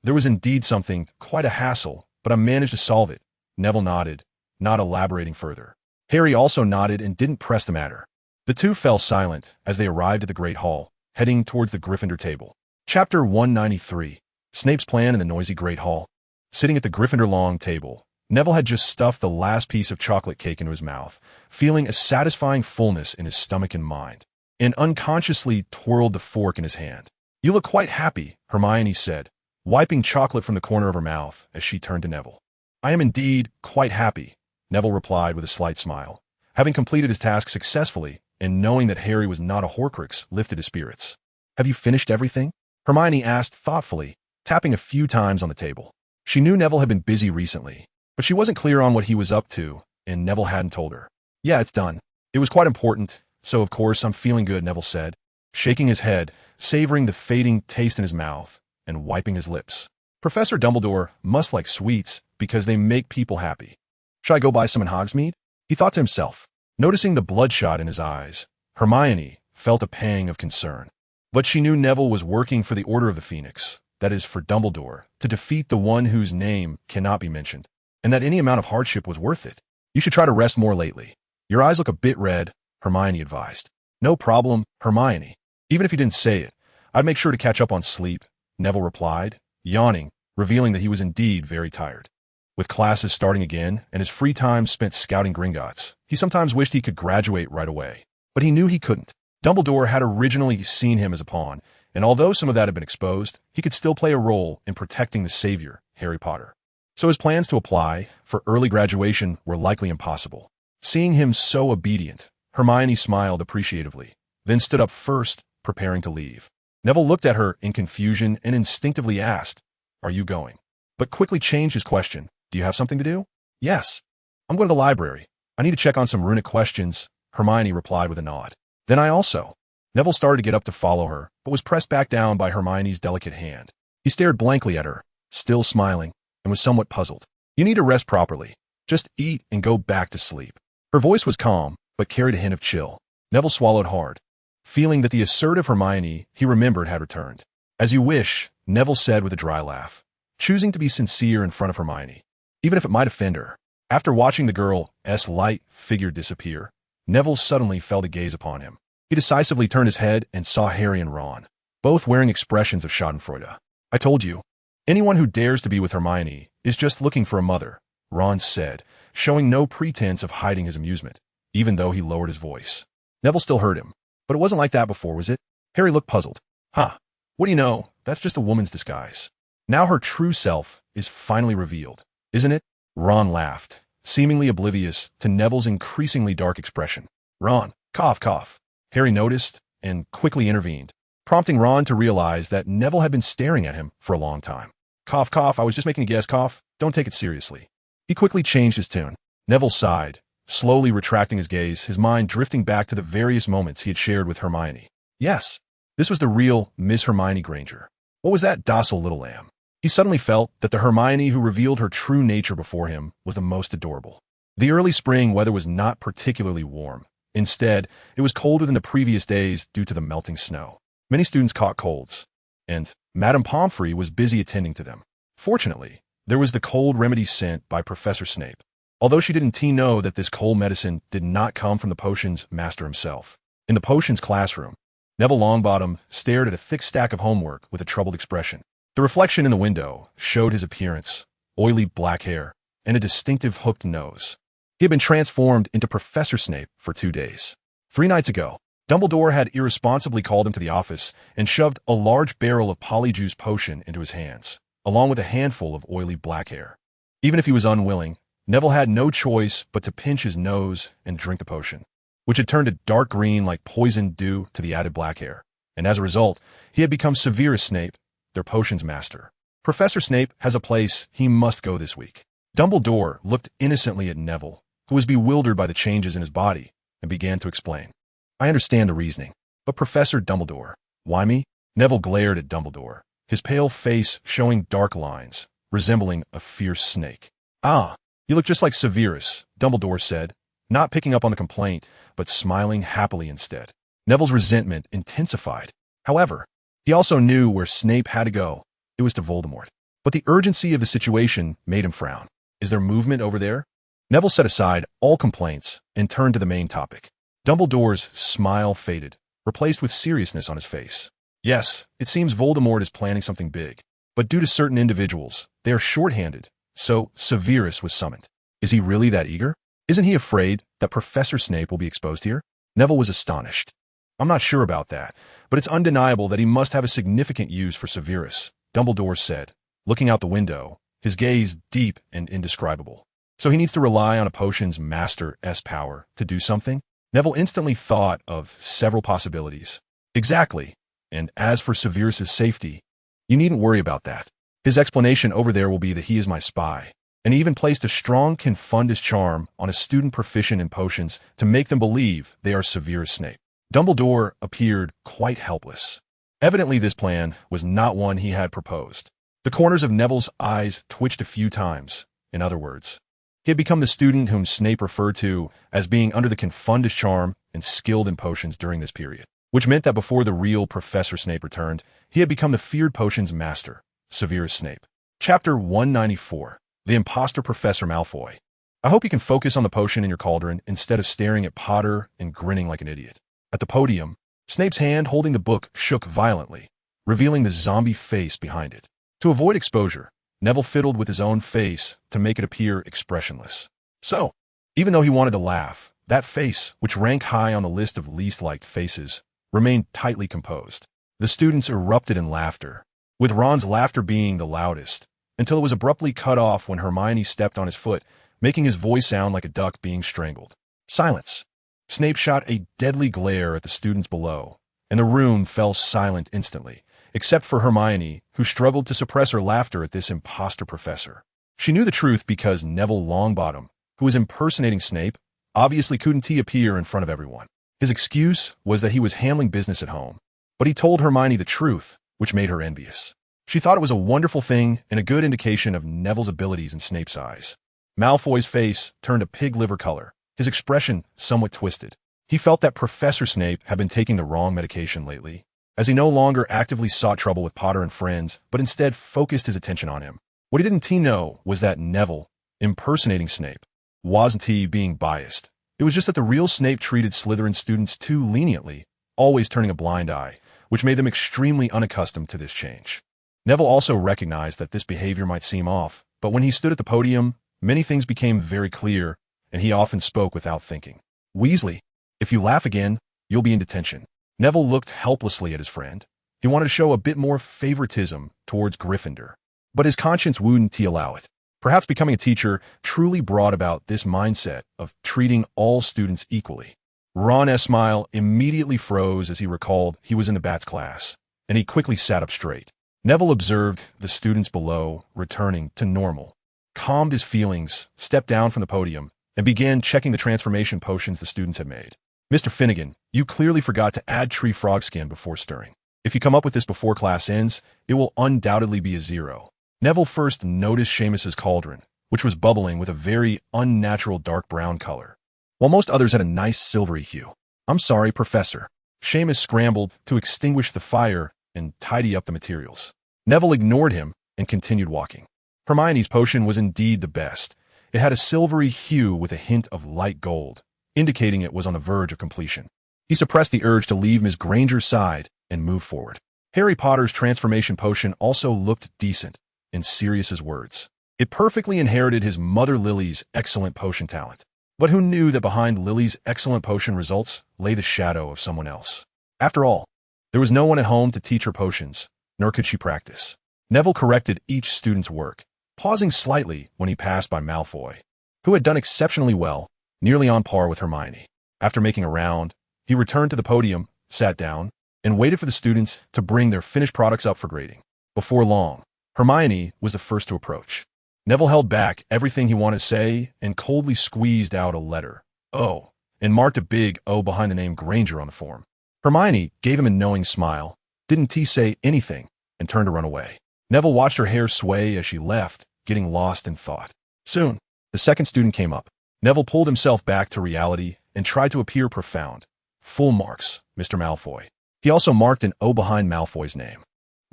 There was indeed something, quite a hassle, but I managed to solve it." Neville nodded, not elaborating further. Harry also nodded and didn't press the matter. The two fell silent as they arrived at the Great Hall, heading towards the Gryffindor table. Chapter 193. Snape's Plan in the Noisy Great Hall. Sitting at the Gryffindor long table, Neville had just stuffed the last piece of chocolate cake into his mouth, feeling a satisfying fullness in his stomach and mind, and unconsciously twirled the fork in his hand. "You look quite happy," Hermione said, wiping chocolate from the corner of her mouth as she turned to Neville. "I am indeed quite happy," Neville replied with a slight smile. Having completed his task successfully and knowing that Harry was not a Horcrux lifted his spirits. "Have you finished everything?" Hermione asked thoughtfully, tapping a few times on the table. She knew Neville had been busy recently, but she wasn't clear on what he was up to, and Neville hadn't told her. "Yeah, it's done. It was quite important, so of course I'm feeling good," Neville said, shaking his head, savoring the fading taste in his mouth, and wiping his lips. "Professor Dumbledore must like sweets because they make people happy. Should I go buy some in Hogsmeade?" he thought to himself. Noticing the bloodshot in his eyes, Hermione felt a pang of concern. But she knew Neville was working for the Order of the Phoenix, that is, for Dumbledore, to defeat the one whose name cannot be mentioned, and that any amount of hardship was worth it. "You should try to rest more lately. Your eyes look a bit red," Hermione advised. "No problem, Hermione. Even if you didn't say it, I'd make sure to catch up on sleep," Neville replied, yawning, revealing that he was indeed very tired. With classes starting again and his free time spent scouting Gringotts, he sometimes wished he could graduate right away. But he knew he couldn't. Dumbledore had originally seen him as a pawn, and although some of that had been exposed, he could still play a role in protecting the savior, Harry Potter. So his plans to apply for early graduation were likely impossible. Seeing him so obedient, Hermione smiled appreciatively, then stood up first, preparing to leave. Neville looked at her in confusion and instinctively asked, "Are you going?" But quickly changed his question. "Do you have something to do?" "Yes. I'm going to the library. I need to check on some runic questions," Hermione replied with a nod. "Then I also." Neville started to get up to follow her, but was pressed back down by Hermione's delicate hand. He stared blankly at her, still smiling, and was somewhat puzzled. "You need to rest properly. Just eat and go back to sleep." Her voice was calm, but carried a hint of chill. Neville swallowed hard, feeling that the assertive Hermione he remembered had returned. "As you wish," Neville said with a dry laugh, choosing to be sincere in front of Hermione, even if it might offend her. After watching the girl's light figure disappear, Neville suddenly felt a gaze upon him. He decisively turned his head and saw Harry and Ron, both wearing expressions of schadenfreude. "I told you, anyone who dares to be with Hermione is just looking for a mother," Ron said, showing no pretense of hiding his amusement, even though he lowered his voice. Neville still heard him. "But it wasn't like that before, was it?" Harry looked puzzled. "Huh. What do you know? That's just a woman's disguise. Now her true self is finally revealed, isn't it?" Ron laughed, seemingly oblivious to Neville's increasingly dark expression. "Ron, cough." Harry noticed and quickly intervened, prompting Ron to realize that Neville had been staring at him for a long time. Cough, I was just making a guess, cough. Don't take it seriously." He quickly changed his tune. Neville sighed, slowly retracting his gaze, his mind drifting back to the various moments he had shared with Hermione. Yes, this was the real Miss Hermione Granger. What was that docile little lamb? He suddenly felt that the Hermione who revealed her true nature before him was the most adorable. The early spring weather was not particularly warm. Instead, it was colder than the previous days due to the melting snow. Many students caught colds, and Madame Pomfrey was busy attending to them. Fortunately, there was the cold remedy sent by Professor Snape, although she didn't know that this cold medicine did not come from the potions master himself. In the potions classroom, Neville Longbottom stared at a thick stack of homework with a troubled expression. The reflection in the window showed his appearance, oily black hair, and a distinctive hooked nose. He had been transformed into Professor Snape for 2 days. 3 nights ago, Dumbledore had irresponsibly called him to the office and shoved a large barrel of polyjuice potion into his hands, along with a handful of oily black hair. Even if he was unwilling, Neville had no choice but to pinch his nose and drink the potion, which had turned a dark green like poison due to the added black hair. And as a result, he had become Severus Snape, their potions master. Professor Snape has a place he must go this week. Dumbledore looked innocently at Neville, who was bewildered by the changes in his body, and began to explain. I understand the reasoning, but Professor Dumbledore, why me? Neville glared at Dumbledore, his pale face showing dark lines, resembling a fierce snake. Ah, you look just like Severus, Dumbledore said, not picking up on the complaint, but smiling happily instead. Neville's resentment intensified. However, he also knew where Snape had to go. It was to Voldemort. But the urgency of the situation made him frown. Is there movement over there? Neville set aside all complaints and turned to the main topic. Dumbledore's smile faded, replaced with seriousness on his face. Yes, it seems Voldemort is planning something big, but due to certain individuals, they are short-handed, so Severus was summoned. Is he really that eager? Isn't he afraid that Professor Snape will be exposed here? Neville was astonished. I'm not sure about that, but it's undeniable that he must have a significant use for Severus, Dumbledore said, looking out the window, his gaze deep and indescribable. So he needs to rely on a potion's master's power to do something? Neville instantly thought of several possibilities. Exactly. And as for Severus's safety, you needn't worry about that. His explanation over there will be that he is my spy, and he even placed a strong Confundus charm on a student proficient in potions to make them believe they are Severus Snape. Dumbledore appeared quite helpless. Evidently this plan was not one he had proposed. The corners of Neville's eyes twitched a few times. In other words, he had become the student whom Snape referred to as being under the Confundus charm and skilled in potions during this period, which meant that before the real Professor Snape returned, he had become the feared potions master, Severus Snape. Chapter 194, The Imposter Professor Malfoy. I hope you can focus on the potion in your cauldron instead of staring at Potter and grinning like an idiot. At the podium, Snape's hand holding the book shook violently, revealing the zombie face behind it. To avoid exposure, Neville fiddled with his own face to make it appear expressionless. So, even though he wanted to laugh, that face, which ranked high on the list of least liked faces, remained tightly composed. The students erupted in laughter, with Ron's laughter being the loudest, until it was abruptly cut off when Hermione stepped on his foot, making his voice sound like a duck being strangled. Silence. Snape shot a deadly glare at the students below, and the room fell silent instantly, except for Hermione, who struggled to suppress her laughter at this imposter professor. She knew the truth because Neville Longbottom, who was impersonating Snape, obviously couldn't appear in front of everyone. His excuse was that he was handling business at home, but he told Hermione the truth, which made her envious. She thought it was a wonderful thing and a good indication of Neville's abilities in Snape's eyes. Malfoy's face turned a pig liver color, his expression somewhat twisted. He felt that Professor Snape had been taking the wrong medication lately, as he no longer actively sought trouble with Potter and friends, but instead focused his attention on him. What he didn't know was that Neville, impersonating Snape, wasn't he being biased. It was just that the real Snape treated Slytherin students too leniently, always turning a blind eye, which made them extremely unaccustomed to this change. Neville also recognized that this behavior might seem off, but when he stood at the podium, many things became very clear, and he often spoke without thinking. Weasley, if you laugh again, you'll be in detention. Neville looked helplessly at his friend. He wanted to show a bit more favoritism towards Gryffindor, but his conscience wouldn't allow it. Perhaps becoming a teacher truly brought about this mindset of treating all students equally. Ron's smile immediately froze as he recalled he was in the Bats class, and he quickly sat up straight. Neville observed the students below returning to normal, calmed his feelings, stepped down from the podium, and and began checking the transformation potions the students had made. Mr. Finnegan, you clearly forgot to add tree frog skin before stirring. If you come up with this before class ends, it will undoubtedly be a 0. Neville first noticed Seamus's cauldron, which was bubbling with a very unnatural dark brown color, while most others had a nice silvery hue. I'm sorry, Professor. Seamus scrambled to extinguish the fire and tidy up the materials. Neville ignored him and continued walking. Hermione's potion was indeed the best. It had a silvery hue with a hint of light gold, indicating it was on the verge of completion. He suppressed the urge to leave Ms. Granger's side and move forward. Harry Potter's transformation potion also looked decent, in Sirius's words. It perfectly inherited his mother Lily's excellent potion talent. But who knew that behind Lily's excellent potion results lay the shadow of someone else? After all, there was no one at home to teach her potions, nor could she practice. Neville corrected each student's work, pausing slightly when he passed by Malfoy, who had done exceptionally well, nearly on par with Hermione. After making a round, he returned to the podium, sat down, and waited for the students to bring their finished products up for grading. Before long, Hermione was the first to approach. Neville held back everything he wanted to say and coldly squeezed out a letter, O, and marked a big O behind the name Granger on the form. Hermione gave him a knowing smile, didn't say anything, and turned to run away. Neville watched her hair sway as she left, getting lost in thought. Soon, the second student came up. Neville pulled himself back to reality and tried to appear profound. Full marks, Mr. Malfoy. He also marked an O behind Malfoy's name.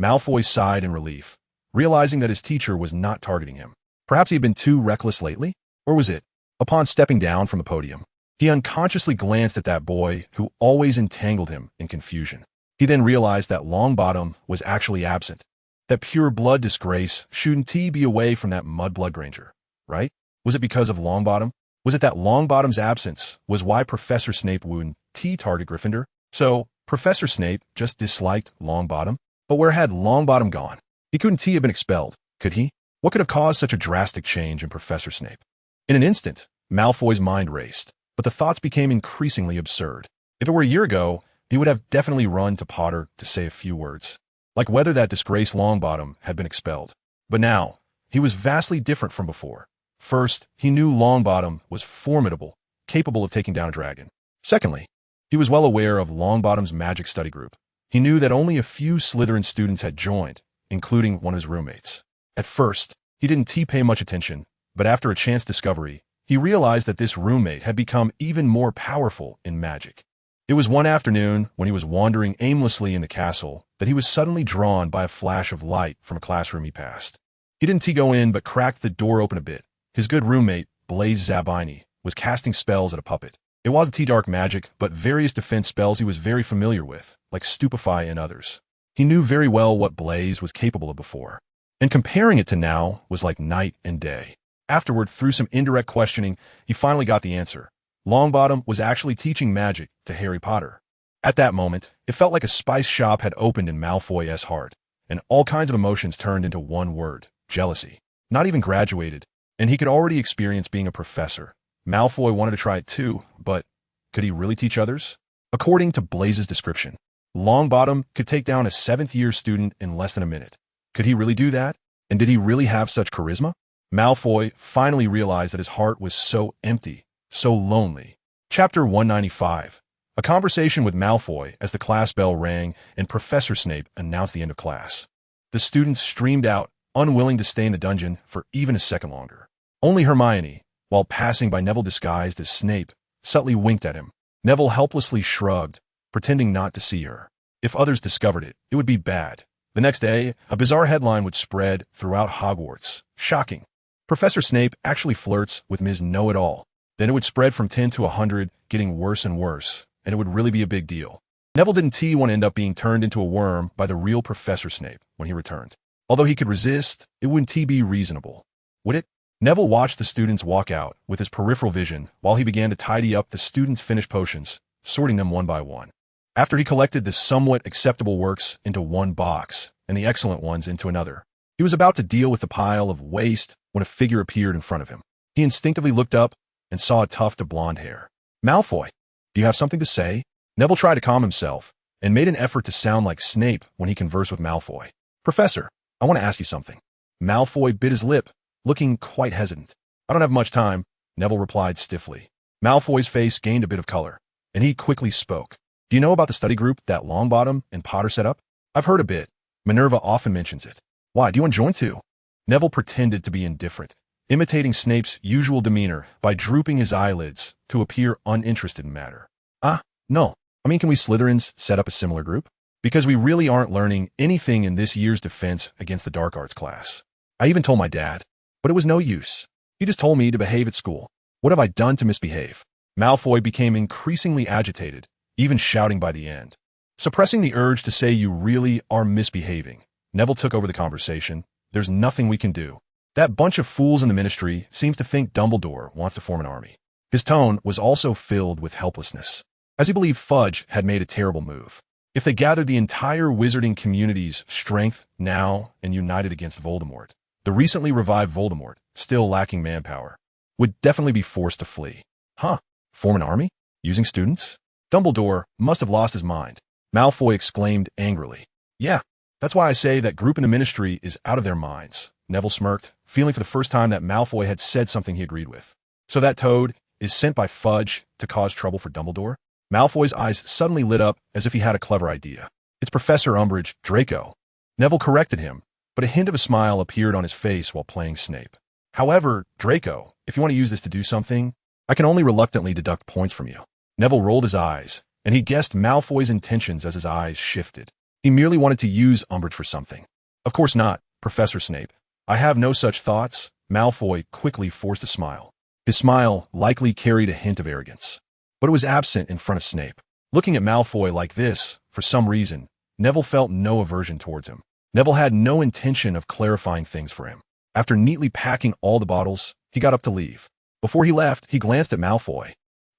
Malfoy sighed in relief, realizing that his teacher was not targeting him. Perhaps he had been too reckless lately? Or was it? Upon stepping down from the podium, he unconsciously glanced at that boy who always entangled him in confusion. He then realized that Longbottom was actually absent. That pure blood disgrace shouldn't be away from that mudblood Granger, right? Was it because of Longbottom? Was it that Longbottom's absence was why Professor Snape wouldn't target Gryffindor? So, Professor Snape just disliked Longbottom? But where had Longbottom gone? He couldn't have been expelled, could he? What could have caused such a drastic change in Professor Snape? In an instant, Malfoy's mind raced, but the thoughts became increasingly absurd. If it were a year ago, he would have definitely run to Potter to say a few words, like whether that disgraced Longbottom had been expelled. But now, he was vastly different from before. First, he knew Longbottom was formidable, capable of taking down a dragon. Secondly, he was well aware of Longbottom's magic study group. He knew that only a few Slytherin students had joined, including one of his roommates. At first, he didn't pay much attention, but after a chance discovery, he realized that this roommate had become even more powerful in magic. It was one afternoon when he was wandering aimlessly in the castle that he was suddenly drawn by a flash of light from a classroom he passed. He didn't go in but cracked the door open a bit. His good roommate, Blaise Zabini, was casting spells at a puppet. It wasn't dark magic, but various defense spells he was very familiar with, like Stupefy and others. He knew very well what Blaise was capable of before, and comparing it to now was like night and day. Afterward, through some indirect questioning, he finally got the answer. Longbottom was actually teaching magic to Harry Potter. At that moment, it felt like a spice shop had opened in Malfoy's heart, and all kinds of emotions turned into one word: jealousy. Not even graduated, and he could already experience being a professor. Malfoy wanted to try it too, but could he really teach others? According to Blaise's description, Longbottom could take down a 7th-year student in less than a minute. Could he really do that? And did he really have such charisma? Malfoy finally realized that his heart was so empty, so lonely. Chapter 195. A conversation with Malfoy as the class bell rang and Professor Snape announced the end of class. The students streamed out, unwilling to stay in the dungeon for even a second longer. Only Hermione, while passing by Neville disguised as Snape, subtly winked at him. Neville helplessly shrugged, pretending not to see her. If others discovered it, it would be bad. The next day, a bizarre headline would spread throughout Hogwarts. Shocking. Professor Snape actually flirts with Ms. Know-It-All. Then it would spread from 10 to 100, getting worse and worse, and it would really be a big deal. Neville didn't want to end up being turned into a worm by the real Professor Snape when he returned. Although he could resist, it wouldn't be reasonable. Would it? Neville watched the students walk out with his peripheral vision while he began to tidy up the students' finished potions, sorting them one by one. After he collected the somewhat acceptable works into one box and the excellent ones into another, he was about to deal with the pile of waste when a figure appeared in front of him. He instinctively looked up and saw a tuft of blonde hair. Malfoy, do you have something to say? Neville tried to calm himself and made an effort to sound like Snape when he conversed with Malfoy. Professor, I want to ask you something. Malfoy bit his lip, looking quite hesitant. I don't have much time. Neville replied stiffly. Malfoy's face gained a bit of color, and he quickly spoke. Do you know about the study group that Longbottom and Potter set up? I've heard a bit. Minerva often mentions it. Why, do you want to join too? Neville pretended to be indifferent, imitating Snape's usual demeanor by drooping his eyelids to appear uninterested in matter. No. I mean, can we Slytherins set up a similar group? Because we really aren't learning anything in this year's defense against the dark arts class. I even told my dad, but it was no use. He just told me to behave at school. What have I done to misbehave? Malfoy became increasingly agitated, even shouting by the end. Suppressing the urge to say you really are misbehaving, Neville took over the conversation. There's nothing we can do. That bunch of fools in the Ministry seems to think Dumbledore wants to form an army. His tone was also filled with helplessness, as he believed Fudge had made a terrible move. If they gathered the entire wizarding community's strength now and united against Voldemort, the recently revived Voldemort, still lacking manpower, would definitely be forced to flee. Form an army? Using students? Dumbledore must have lost his mind. Malfoy exclaimed angrily. Yeah, that's why I say that group in the Ministry is out of their minds. Neville smirked, feeling for the first time that Malfoy had said something he agreed with. So that toad is sent by Fudge to cause trouble for Dumbledore? Malfoy's eyes suddenly lit up as if he had a clever idea. It's Professor Umbridge, Draco. Neville corrected him, but a hint of a smile appeared on his face while playing Snape. However, Draco, if you want to use this to do something, I can only reluctantly deduct points from you. Neville rolled his eyes, and he guessed Malfoy's intentions as his eyes shifted. He merely wanted to use Umbridge for something. Of course not, Professor Snape. I have no such thoughts. Malfoy quickly forced a smile. His smile likely carried a hint of arrogance, but it was absent in front of Snape. Looking at Malfoy like this, for some reason, Neville felt no aversion towards him. Neville had no intention of clarifying things for him. After neatly packing all the bottles, he got up to leave. Before he left, he glanced at Malfoy,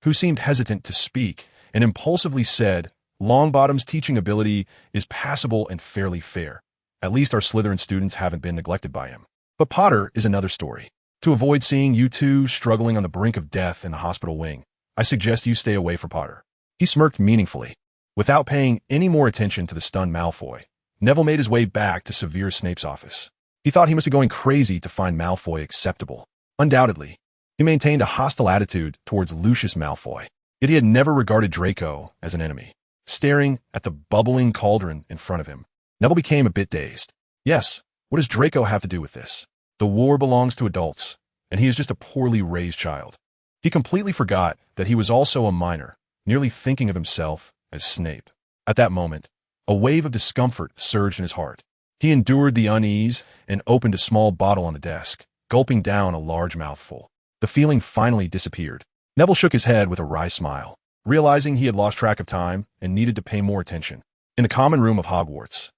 who seemed hesitant to speak, and impulsively said, Longbottom's teaching ability is passable and fairly fair. At least our Slytherin students haven't been neglected by him. But Potter is another story. To avoid seeing you two struggling on the brink of death in the hospital wing, I suggest you stay away from Potter. He smirked meaningfully. Without paying any more attention to the stunned Malfoy, Neville made his way back to Severus Snape's office. He thought he must be going crazy to find Malfoy acceptable. Undoubtedly, he maintained a hostile attitude towards Lucius Malfoy, yet he had never regarded Draco as an enemy. Staring at the bubbling cauldron in front of him, Neville became a bit dazed. Yes, what does Draco have to do with this? The war belongs to adults, and he is just a poorly raised child. He completely forgot that he was also a minor, nearly thinking of himself as Snape. At that moment, a wave of discomfort surged in his heart. He endured the unease and opened a small bottle on the desk, gulping down a large mouthful. The feeling finally disappeared. Neville shook his head with a wry smile, realizing he had lost track of time and needed to pay more attention. In the common room of Hogwarts,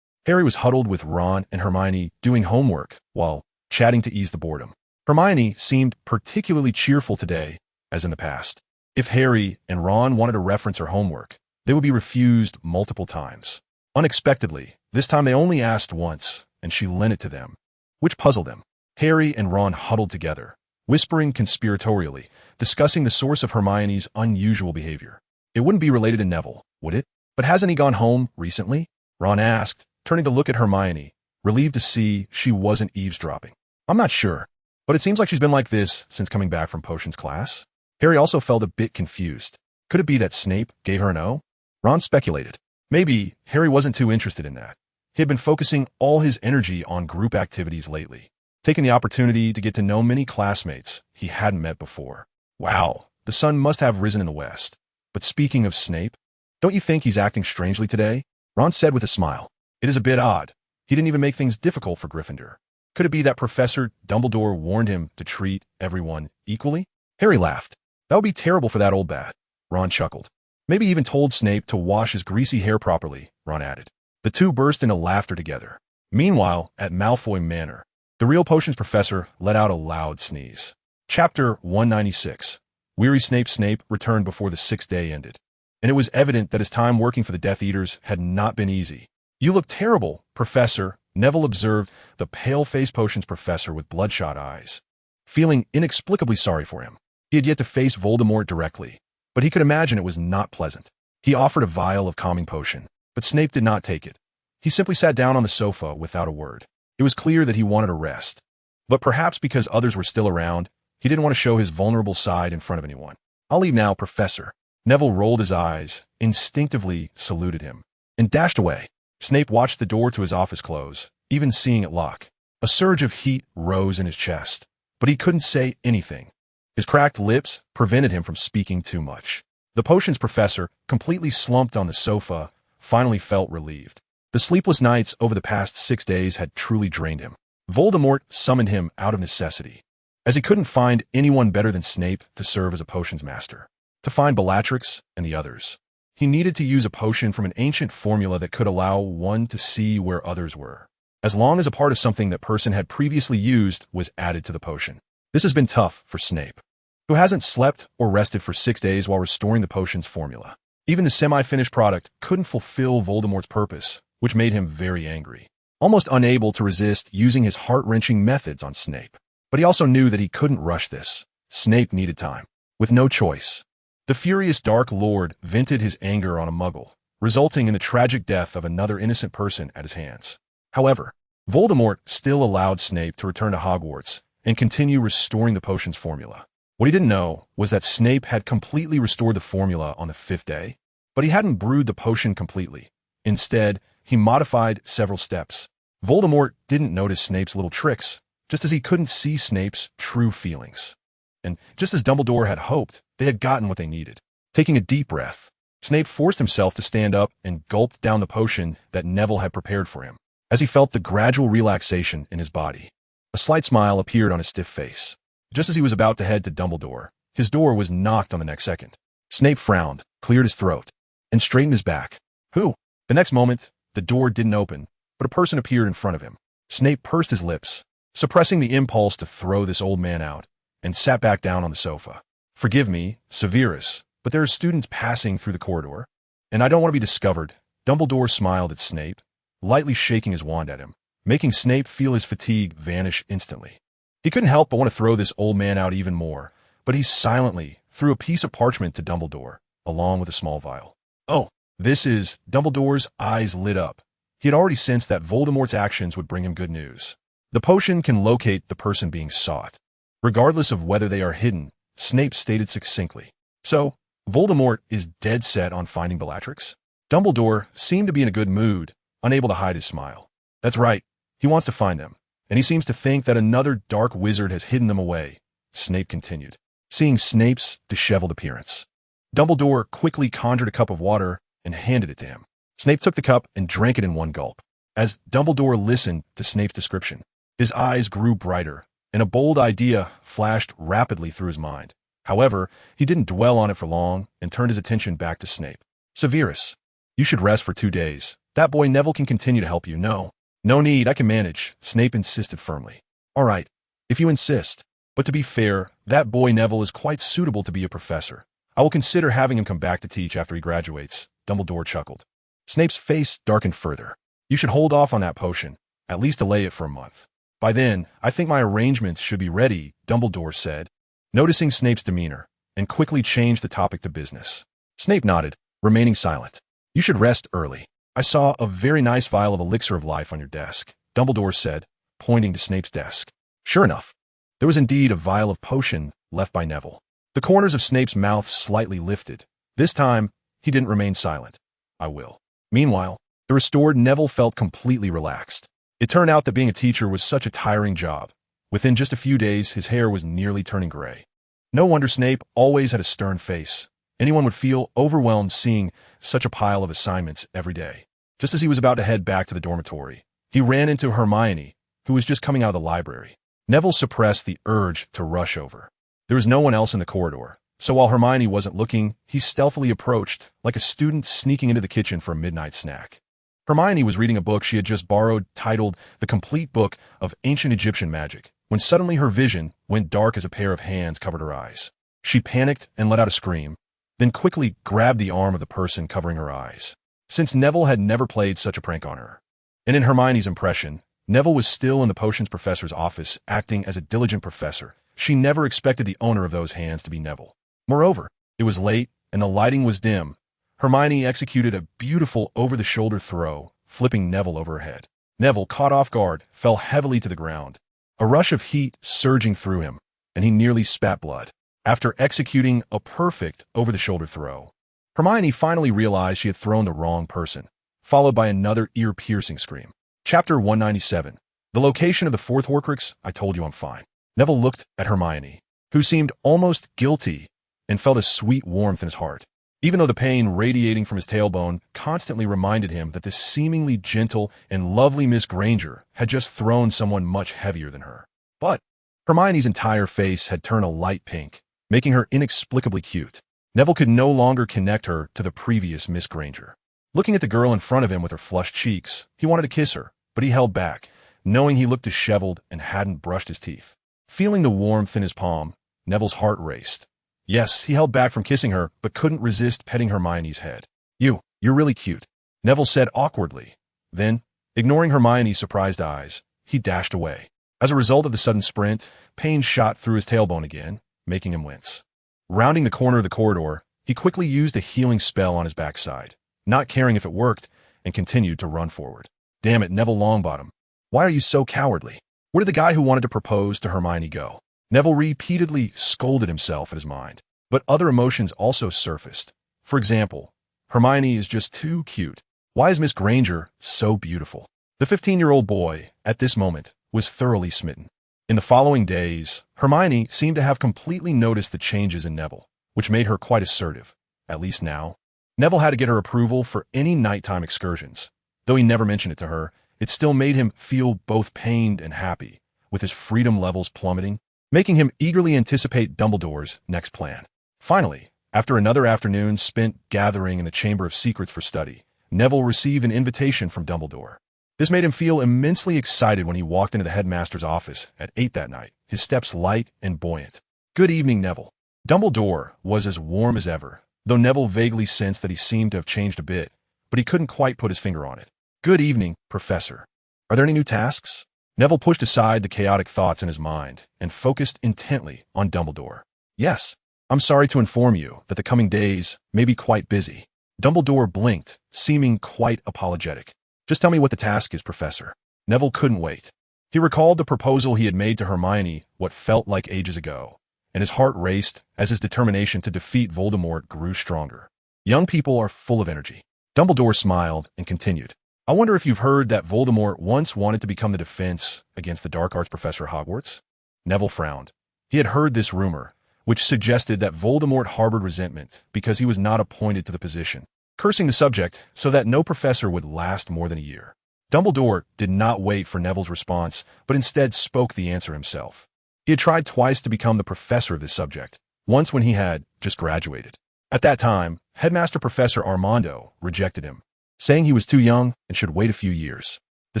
Harry was huddled with Ron and Hermione doing homework while chatting to ease the boredom. Hermione seemed particularly cheerful today, as in the past. If Harry and Ron wanted to reference her homework, they would be refused multiple times. Unexpectedly, this time they only asked once, and she lent it to them, which puzzled them. Harry and Ron huddled together, whispering conspiratorially, discussing the source of Hermione's unusual behavior. It wouldn't be related to Neville, would it? But hasn't he gone home recently? Ron asked, turning to look at Hermione, relieved to see she wasn't eavesdropping. I'm not sure, but it seems like she's been like this since coming back from potions class. Harry also felt a bit confused. Could it be that Snape gave her an O? Ron speculated. Maybe Harry wasn't too interested in that. He had been focusing all his energy on group activities lately, taking the opportunity to get to know many classmates he hadn't met before. Wow, the sun must have risen in the west. But speaking of Snape, don't you think he's acting strangely today? Ron said with a smile. It is a bit odd. He didn't even make things difficult for Gryffindor. Could it be that Professor Dumbledore warned him to treat everyone equally? Harry laughed. That would be terrible for that old bat. Ron chuckled. Maybe even told Snape to wash his greasy hair properly, Ron added. The two burst into laughter together. Meanwhile, at Malfoy Manor, the real potions professor let out a loud sneeze. Chapter 196. Weary Snape returned before the 6th day ended, and it was evident that his time working for the Death Eaters had not been easy. You look terrible, Professor, Neville observed the pale-faced potions professor with bloodshot eyes, feeling inexplicably sorry for him. He had yet to face Voldemort directly, but he could imagine it was not pleasant. He offered a vial of calming potion, but Snape did not take it. He simply sat down on the sofa without a word. It was clear that he wanted a rest, but perhaps because others were still around, He didn't want to show his vulnerable side in front of anyone. "I'll leave now, Professor." Neville rolled his eyes, instinctively saluted him, and dashed away. Snape watched the door to his office close, even seeing it lock. A surge of heat rose in his chest, but he couldn't say anything. His cracked lips prevented him from speaking too much. The potions professor, completely slumped on the sofa, finally felt relieved. The sleepless nights over the past 6 days had truly drained him. Voldemort summoned him out of necessity, as he couldn't find anyone better than Snape to serve as a potions master. To find Bellatrix and the others, he needed to use a potion from an ancient formula that could allow one to see where others were, as long as a part of something that person had previously used was added to the potion. This has been tough for Snape, who hasn't slept or rested for 6 days while restoring the potion's formula. Even the semi-finished product couldn't fulfill Voldemort's purpose, which made him very angry, almost unable to resist using his heart-wrenching methods on Snape. But he also knew that he couldn't rush this. Snape needed time. With no choice, the furious Dark Lord vented his anger on a Muggle, resulting in the tragic death of another innocent person at his hands. However, Voldemort still allowed Snape to return to Hogwarts and continue restoring the potion's formula. What he didn't know was that Snape had completely restored the formula on the 5th day, but he hadn't brewed the potion completely. Instead, he modified several steps. Voldemort didn't notice Snape's little tricks, just as he couldn't see Snape's true feelings. And just as Dumbledore had hoped, they had gotten what they needed. Taking a deep breath, Snape forced himself to stand up and gulped down the potion that Neville had prepared for him. As he felt the gradual relaxation in his body, a slight smile appeared on his stiff face. Just as he was about to head to Dumbledore, his door was knocked on the next second. Snape frowned, cleared his throat, and straightened his back. "Who?" The next moment, the door didn't open, but a person appeared in front of him. Snape pursed his lips, suppressing the impulse to throw this old man out, and sat back down on the sofa. "Forgive me, Severus, but there are students passing through the corridor, and I don't want to be discovered." Dumbledore smiled at Snape, lightly shaking his wand at him, making Snape feel his fatigue vanish instantly. He couldn't help but want to throw this old man out even more, but he silently threw a piece of parchment to Dumbledore, along with a small vial. "Oh, this is..." Dumbledore's eyes lit up. He had already sensed that Voldemort's actions would bring him good news. The potion can locate the person being sought, regardless of whether they are hidden, Snape stated succinctly. "So, Voldemort is dead set on finding Bellatrix?" Dumbledore seemed to be in a good mood, unable to hide his smile. "That's right. He wants to find them, and he seems to think that another dark wizard has hidden them away," Snape continued, seeing Snape's disheveled appearance. Dumbledore quickly conjured a cup of water and handed it to him. Snape took the cup and drank it in one gulp. As Dumbledore listened to Snape's description, his eyes grew brighter, and a bold idea flashed rapidly through his mind. However, he didn't dwell on it for long and turned his attention back to Snape. "Severus, you should rest for 2 days. That boy Neville can continue to help you." No need, I can manage," Snape insisted firmly. "All right, if you insist. But to be fair, that boy Neville is quite suitable to be a professor. I will consider having him come back to teach after he graduates," Dumbledore chuckled. Snape's face darkened further. "You should hold off on that potion, at least delay it for a month. By then, I think my arrangements should be ready," Dumbledore said, noticing Snape's demeanor, and quickly changed the topic to business. Snape nodded, remaining silent. "You should rest early. I saw a very nice vial of elixir of life on your desk," Dumbledore said, pointing to Snape's desk. Sure enough, there was indeed a vial of potion left by Neville. The corners of Snape's mouth slightly lifted. This time, he didn't remain silent. "I will." Meanwhile, the restored Neville felt completely relaxed. It turned out that being a teacher was such a tiring job. Within just a few days, his hair was nearly turning gray. No wonder Snape always had a stern face. Anyone would feel overwhelmed seeing such a pile of assignments every day. Just as he was about to head back to the dormitory, he ran into Hermione, who was just coming out of the library. Neville suppressed the urge to rush over. There was no one else in the corridor, so while Hermione wasn't looking, he stealthily approached, like a student sneaking into the kitchen for a midnight snack. Hermione was reading a book she had just borrowed titled The Complete Book of Ancient Egyptian Magic, when suddenly her vision went dark as a pair of hands covered her eyes. She panicked and let out a scream, then quickly grabbed the arm of the person covering her eyes, since Neville had never played such a prank on her. And in Hermione's impression, Neville was still in the potions professor's office acting as a diligent professor. She never expected the owner of those hands to be Neville. Moreover, it was late and the lighting was dim. Hermione executed a beautiful over-the-shoulder throw, flipping Neville over her head. Neville, caught off guard, fell heavily to the ground, a rush of heat surging through him. and he nearly spat blood. After executing a perfect over-the-shoulder throw, Hermione finally realized she had thrown the wrong person, followed by another ear-piercing scream. Chapter 197. The location of the fourth Horcrux? I told you I'm fine. Neville looked at Hermione, who seemed almost guilty, and felt a sweet warmth in his heart, even though the pain radiating from his tailbone constantly reminded him that this seemingly gentle and lovely Miss Granger had just thrown someone much heavier than her. But Hermione's entire face had turned a light pink, making her inexplicably cute. Neville could no longer connect her to the previous Miss Granger. Looking at the girl in front of him with her flushed cheeks, he wanted to kiss her, but he held back, knowing he looked disheveled and hadn't brushed his teeth. Feeling the warmth in his palm, Neville's heart raced. Yes, he held back from kissing her, but couldn't resist petting Hermione's head. You're really cute, Neville said awkwardly. Then, ignoring Hermione's surprised eyes, he dashed away. As a result of the sudden sprint, pain shot through his tailbone again, making him wince. Rounding the corner of the corridor, he quickly used a healing spell on his backside, not caring if it worked, and continued to run forward. Damn it, Neville Longbottom. Why are you so cowardly? Where did the guy who wanted to propose to Hermione go? Neville repeatedly scolded himself in his mind, but other emotions also surfaced. For example, Hermione is just too cute. Why is Miss Granger so beautiful? The 15-year-old boy, at this moment, was thoroughly smitten. In the following days, Hermione seemed to have completely noticed the changes in Neville, which made her quite assertive, at least now. Neville had to get her approval for any nighttime excursions. Though he never mentioned it to her, it still made him feel both pained and happy, with his freedom levels plummeting, making him eagerly anticipate Dumbledore's next plan. Finally, after another afternoon spent gathering in the Chamber of Secrets for study, Neville received an invitation from Dumbledore. This made him feel immensely excited when he walked into the headmaster's office at 8 that night, his steps light and buoyant. Good evening, Neville. Dumbledore was as warm as ever, though Neville vaguely sensed that he seemed to have changed a bit, but he couldn't quite put his finger on it. Good evening, Professor. Are there any new tasks? Neville pushed aside the chaotic thoughts in his mind and focused intently on Dumbledore. Yes, I'm sorry to inform you that the coming days may be quite busy. Dumbledore blinked, seeming quite apologetic. Just tell me what the task is, Professor. Neville couldn't wait. He recalled the proposal he had made to Hermione what felt like ages ago, and his heart raced as his determination to defeat Voldemort grew stronger. Young people are full of energy. Dumbledore smiled and continued. I wonder if you've heard that Voldemort once wanted to become the defense against the dark arts professor at Hogwarts? Neville frowned. He had heard this rumor, which suggested that Voldemort harbored resentment because he was not appointed to the position, cursing the subject so that no professor would last more than a year. Dumbledore did not wait for Neville's response, but instead spoke the answer himself. He had tried twice to become the professor of this subject, once when he had just graduated. At that time, Headmaster Professor Armando rejected him, saying he was too young and should wait a few years. The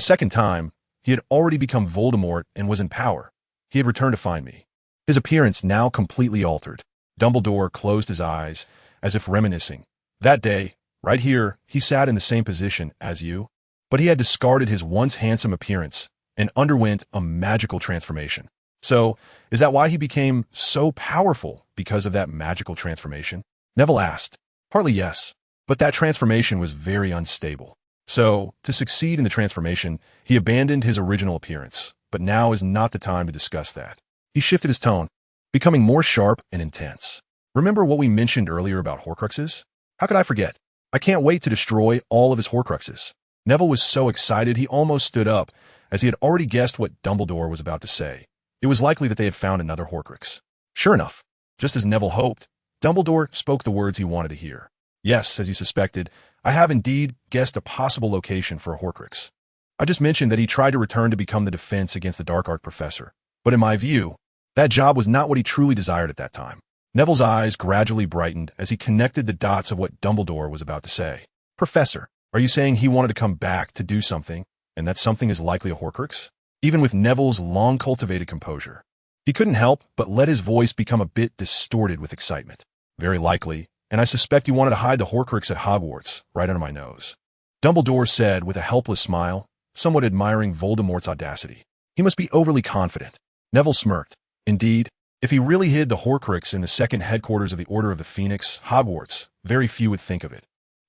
second time, he had already become Voldemort and was in power. He had returned to find me. His appearance now completely altered. Dumbledore closed his eyes, as if reminiscing. That day, right here, he sat in the same position as you, but he had discarded his once handsome appearance and underwent a magical transformation. So, is that why he became so powerful because of that magical transformation? Neville asked. Partly yes, but that transformation was very unstable. So, to succeed in the transformation, he abandoned his original appearance, but now is not the time to discuss that. He shifted his tone, becoming more sharp and intense. Remember what we mentioned earlier about Horcruxes? How could I forget? I can't wait to destroy all of his Horcruxes. Neville was so excited he almost stood up, as he had already guessed what Dumbledore was about to say. It was likely that they had found another Horcrux. Sure enough, just as Neville hoped, Dumbledore spoke the words he wanted to hear. Yes, as you suspected, I have indeed guessed a possible location for a Horcrux. I just mentioned that he tried to return to become the defense against the Dark Art Professor, but in my view, that job was not what he truly desired at that time. Neville's eyes gradually brightened as he connected the dots of what Dumbledore was about to say. Professor, are you saying he wanted to come back to do something, and that something is likely a Horcrux? Even with Neville's long-cultivated composure, he couldn't help but let his voice become a bit distorted with excitement. Very likely, and I suspect he wanted to hide the Horcrux at Hogwarts, right under my nose. Dumbledore said with a helpless smile, somewhat admiring Voldemort's audacity. He must be overly confident. Neville smirked. Indeed, if he really hid the Horcrux in the second headquarters of the Order of the Phoenix, Hogwarts, very few would think of it.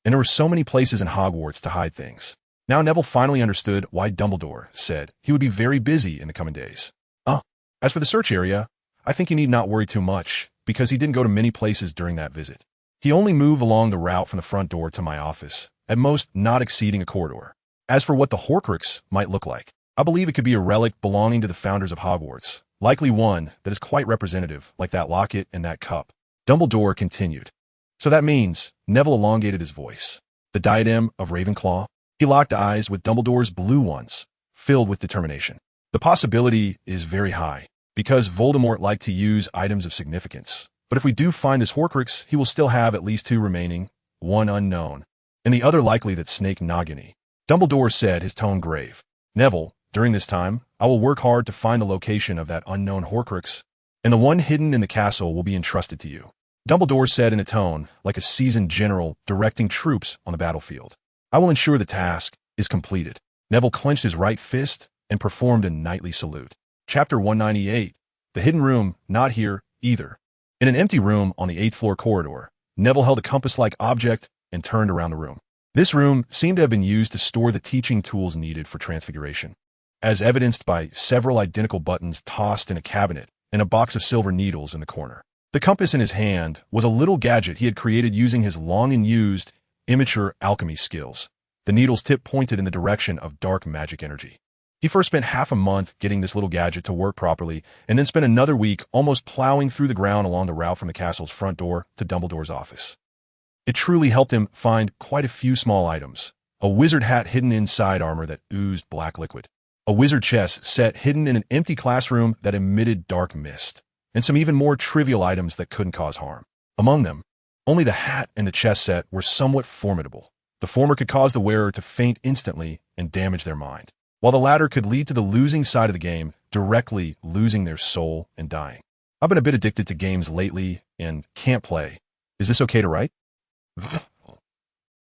And there were so many places in Hogwarts to hide things. Now Neville finally understood why Dumbledore said he would be very busy in the coming days. As for the search area, I think you need not worry too much, because he didn't go to many places during that visit. He only moved along the route from the front door to my office, at most not exceeding a corridor. As for what the Horcrux might look like, I believe it could be a relic belonging to the founders of Hogwarts, likely one that is quite representative, like that locket and that cup. Dumbledore continued. So that means, Neville elongated his voice, the diadem of Ravenclaw? He locked eyes with Dumbledore's blue ones, filled with determination. The possibility is very high, because Voldemort liked to use items of significance. But if we do find this Horcrux, he will still have at least 2 remaining, one unknown, and the other likely that Snake Nagini. Dumbledore said, his tone grave. Neville, during this time, I will work hard to find the location of that unknown Horcrux, and the one hidden in the castle will be entrusted to you. Dumbledore said in a tone like a seasoned general directing troops on the battlefield. I will ensure the task is completed. Neville clenched his right fist and performed a knightly salute. Chapter 198. The Hidden Room, not here, either. In an empty room on the 8th floor corridor, Neville held a compass-like object and turned around the room. This room seemed to have been used to store the teaching tools needed for transfiguration, as evidenced by several identical buttons tossed in a cabinet and a box of silver needles in the corner. The compass in his hand was a little gadget he had created using his long-and-used, immature alchemy skills. The needle's tip pointed in the direction of dark magic energy. He first spent half a month getting this little gadget to work properly, and then spent another week almost plowing through the ground along the route from the castle's front door to Dumbledore's office. It truly helped him find quite a few small items. A wizard hat hidden inside armor that oozed black liquid. A wizard chess set hidden in an empty classroom that emitted dark mist. And some even more trivial items that couldn't cause harm. Among them, only the hat and the chess set were somewhat formidable. The former could cause the wearer to faint instantly and damage their mind, while the latter could lead to the losing side of the game, directly losing their soul and dying. I've been a bit addicted to games lately and can't play. Is this okay to write?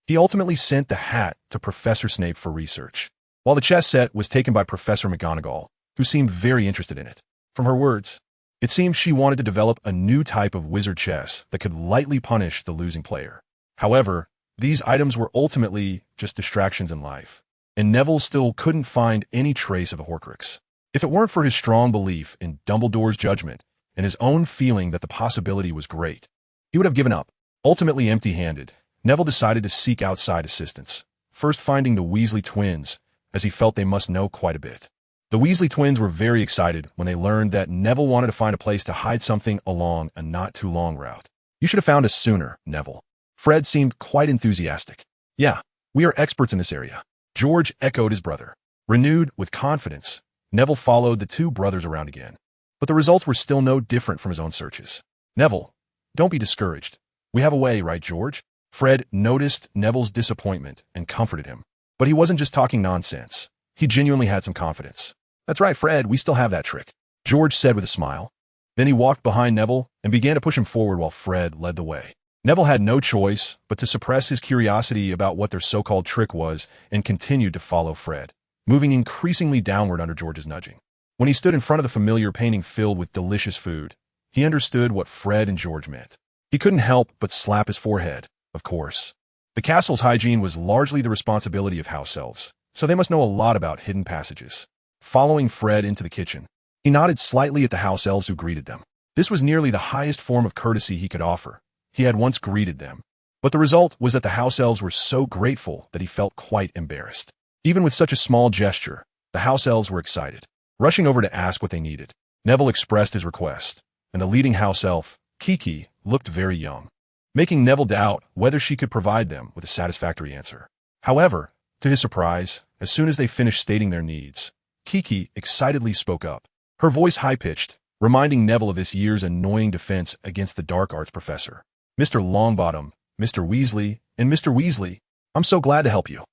He ultimately sent the hat to Professor Snape for research, while the chess set was taken by Professor McGonagall, who seemed very interested in it. From her words, it seemed she wanted to develop a new type of wizard chess that could lightly punish the losing player. However, these items were ultimately just distractions in life, and Neville still couldn't find any trace of a Horcrux. If it weren't for his strong belief in Dumbledore's judgment and his own feeling that the possibility was great, he would have given up. Ultimately empty-handed, Neville decided to seek outside assistance, first finding the Weasley twins, as he felt they must know quite a bit. The Weasley twins were very excited when they learned that Neville wanted to find a place to hide something along a not-too-long route. You should have found us sooner, Neville. Fred seemed quite enthusiastic. Yeah, we are experts in this area. George echoed his brother. Renewed with confidence, Neville followed the 2 brothers around again. But the results were still no different from his own searches. Neville, don't be discouraged. We have a way, right, George? Fred noticed Neville's disappointment and comforted him. But he wasn't just talking nonsense. He genuinely had some confidence. That's right, Fred, we still have that trick, George said with a smile. Then he walked behind Neville and began to push him forward while Fred led the way. Neville had no choice but to suppress his curiosity about what their so-called trick was and continued to follow Fred, moving increasingly downward under George's nudging. When he stood in front of the familiar painting filled with delicious food, he understood what Fred and George meant. He couldn't help but slap his forehead, of course. The castle's hygiene was largely the responsibility of house elves, so they must know a lot about hidden passages. Following Fred into the kitchen, he nodded slightly at the house elves who greeted them. This was nearly the highest form of courtesy he could offer. He had once greeted them, but the result was that the house elves were so grateful that he felt quite embarrassed. Even with such a small gesture, the house elves were excited, rushing over to ask what they needed. Neville expressed his request, and the leading house elf, Kiki, looked very young, making Neville doubt whether she could provide them with a satisfactory answer. However, to his surprise, as soon as they finished stating their needs, Kiki excitedly spoke up, her voice high-pitched, reminding Neville of this year's annoying defense against the dark arts professor. Mr. Longbottom, Mr. Weasley, and Mr. Weasley, I'm so glad to help you.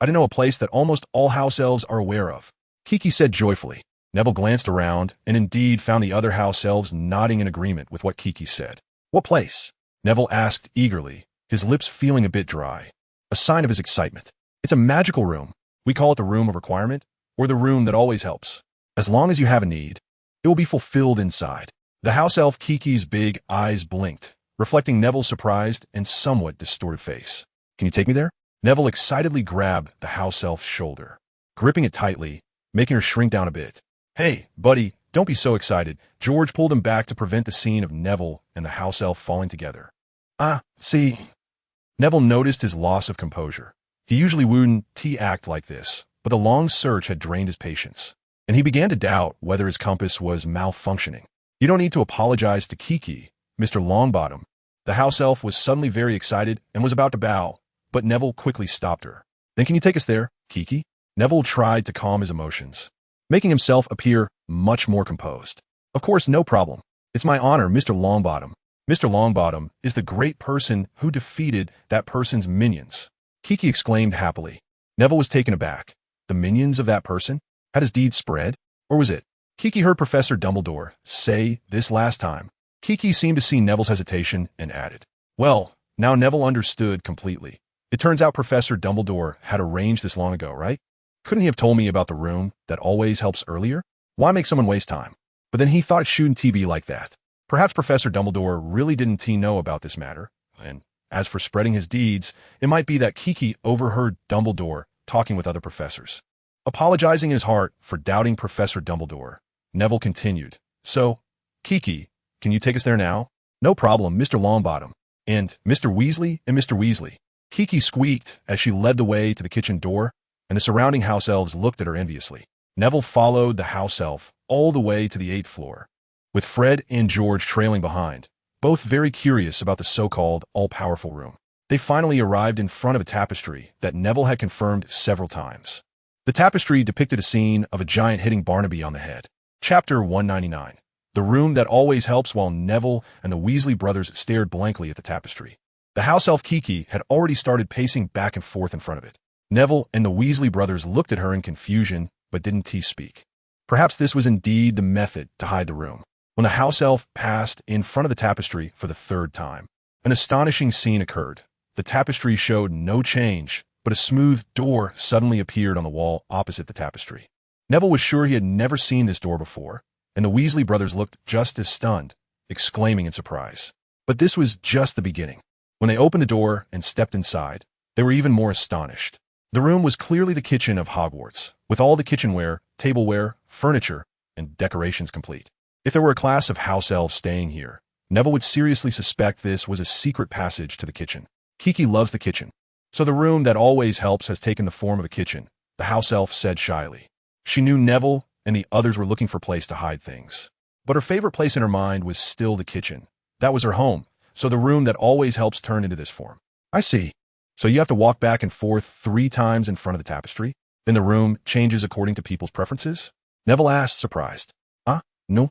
I know a place that almost all house elves are aware of, Kiki said joyfully. Neville glanced around and indeed found the other house elves nodding in agreement with what Kiki said. What place? Neville asked eagerly, his lips feeling a bit dry, a sign of his excitement. It's a magical room. We call it the Room of Requirement, or the room that always helps. As long as you have a need, it will be fulfilled inside. The house elf Kiki's big eyes blinked, reflecting Neville's surprised and somewhat distorted face. Can you take me there? Neville excitedly grabbed the house elf's shoulder, gripping it tightly, making her shrink down a bit. Hey, buddy, Don't be so excited. George pulled him back to prevent the scene of Neville and the house elf falling together. See. Neville noticed his loss of composure. He usually wouldn't act like this, but the long search had drained his patience, and he began to doubt whether his compass was malfunctioning. You don't need to apologize to Kiki, Mr. Longbottom. The house elf was suddenly very excited and was about to bow, but Neville quickly stopped her. Then can you take us there, Kiki? Neville tried to calm his emotions, making himself appear much more composed. Of course, no problem. It's my honor, Mr. Longbottom. Mr. Longbottom is the great person who defeated that person's minions, Kiki exclaimed happily. Neville was taken aback. The minions of that person? Had his deed spread? Or was it? Kiki heard Professor Dumbledore say this last time. Kiki seemed to see Neville's hesitation and added, well, now Neville understood completely. It turns out Professor Dumbledore had arranged this long ago, right? Couldn't he have told me about the room that always helps earlier? Why make someone waste time? But then he thought it shouldn't be like that. Perhaps Professor Dumbledore really didn't know about this matter, and as for spreading his deeds, it might be that Kiki overheard Dumbledore talking with other professors. Apologizing in his heart for doubting Professor Dumbledore, Neville continued, so, Kiki, can you take us there now? No problem, Mr. Longbottom. And Mr. Weasley and Mr. Weasley. Kiki squeaked as she led the way to the kitchen door, and the surrounding house elves looked at her enviously. Neville followed the house elf all the way to the 8th floor, with Fred and George trailing behind, both very curious about the so-called all-powerful room. They finally arrived in front of a tapestry that Neville had confirmed several times. The tapestry depicted a scene of a giant hitting Barnaby on the head. Chapter 199. The room that always helps. While Neville and the Weasley brothers stared blankly at the tapestry, the house elf Kiki had already started pacing back and forth in front of it. Neville and the Weasley brothers looked at her in confusion, but didn't speak. Perhaps this was indeed the method to hide the room. When the house elf passed in front of the tapestry for the 3rd time, an astonishing scene occurred. The tapestry showed no change, but a smooth door suddenly appeared on the wall opposite the tapestry. Neville was sure he had never seen this door before, and the Weasley brothers looked just as stunned, exclaiming in surprise. But this was just the beginning. When they opened the door and stepped inside, they were even more astonished. The room was clearly the kitchen of Hogwarts, with all the kitchenware, tableware, furniture, and decorations complete. If there were a class of house elves staying here, Neville would seriously suspect this was a secret passage to the kitchen. Kiki loves the kitchen, so the room that always helps has taken the form of a kitchen, the house elf said shyly. She knew Neville and the others were looking for a place to hide things. But her favorite place in her mind was still the kitchen. That was her home, so the room that always helps turned into this form. I see. So you have to walk back and forth 3 times in front of the tapestry? Then the room changes according to people's preferences? Neville asked, surprised. No.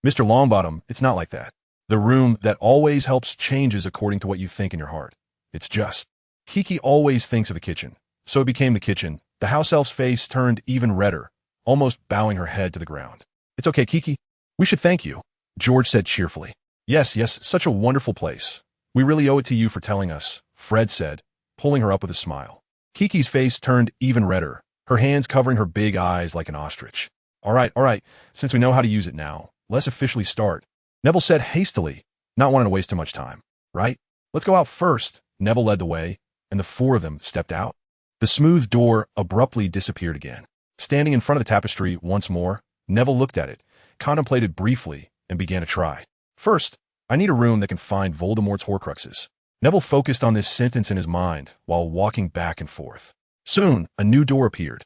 Mr. Longbottom, it's not like that. The room that always helps changes according to what you think in your heart. It's just. Kiki always thinks of the kitchen, so it became the kitchen. The house elf's face turned even redder, almost bowing her head to the ground. It's okay, Kiki. We should thank you, George said cheerfully. Yes, such a wonderful place. We really owe it to you for telling us, Fred said, pulling her up with a smile. Kiki's face turned even redder, her hands covering her big eyes like an ostrich. All right, since we know how to use it now, let's officially start, Neville said hastily, not wanting to waste too much time. Right? Let's go out first. Neville led the way, and the 4 of them stepped out. The smooth door abruptly disappeared again. Standing in front of the tapestry once more, Neville looked at it, contemplated briefly, and began to try. First, I need a room that can find Voldemort's Horcruxes. Neville focused on this sentence in his mind while walking back and forth. Soon, a new door appeared.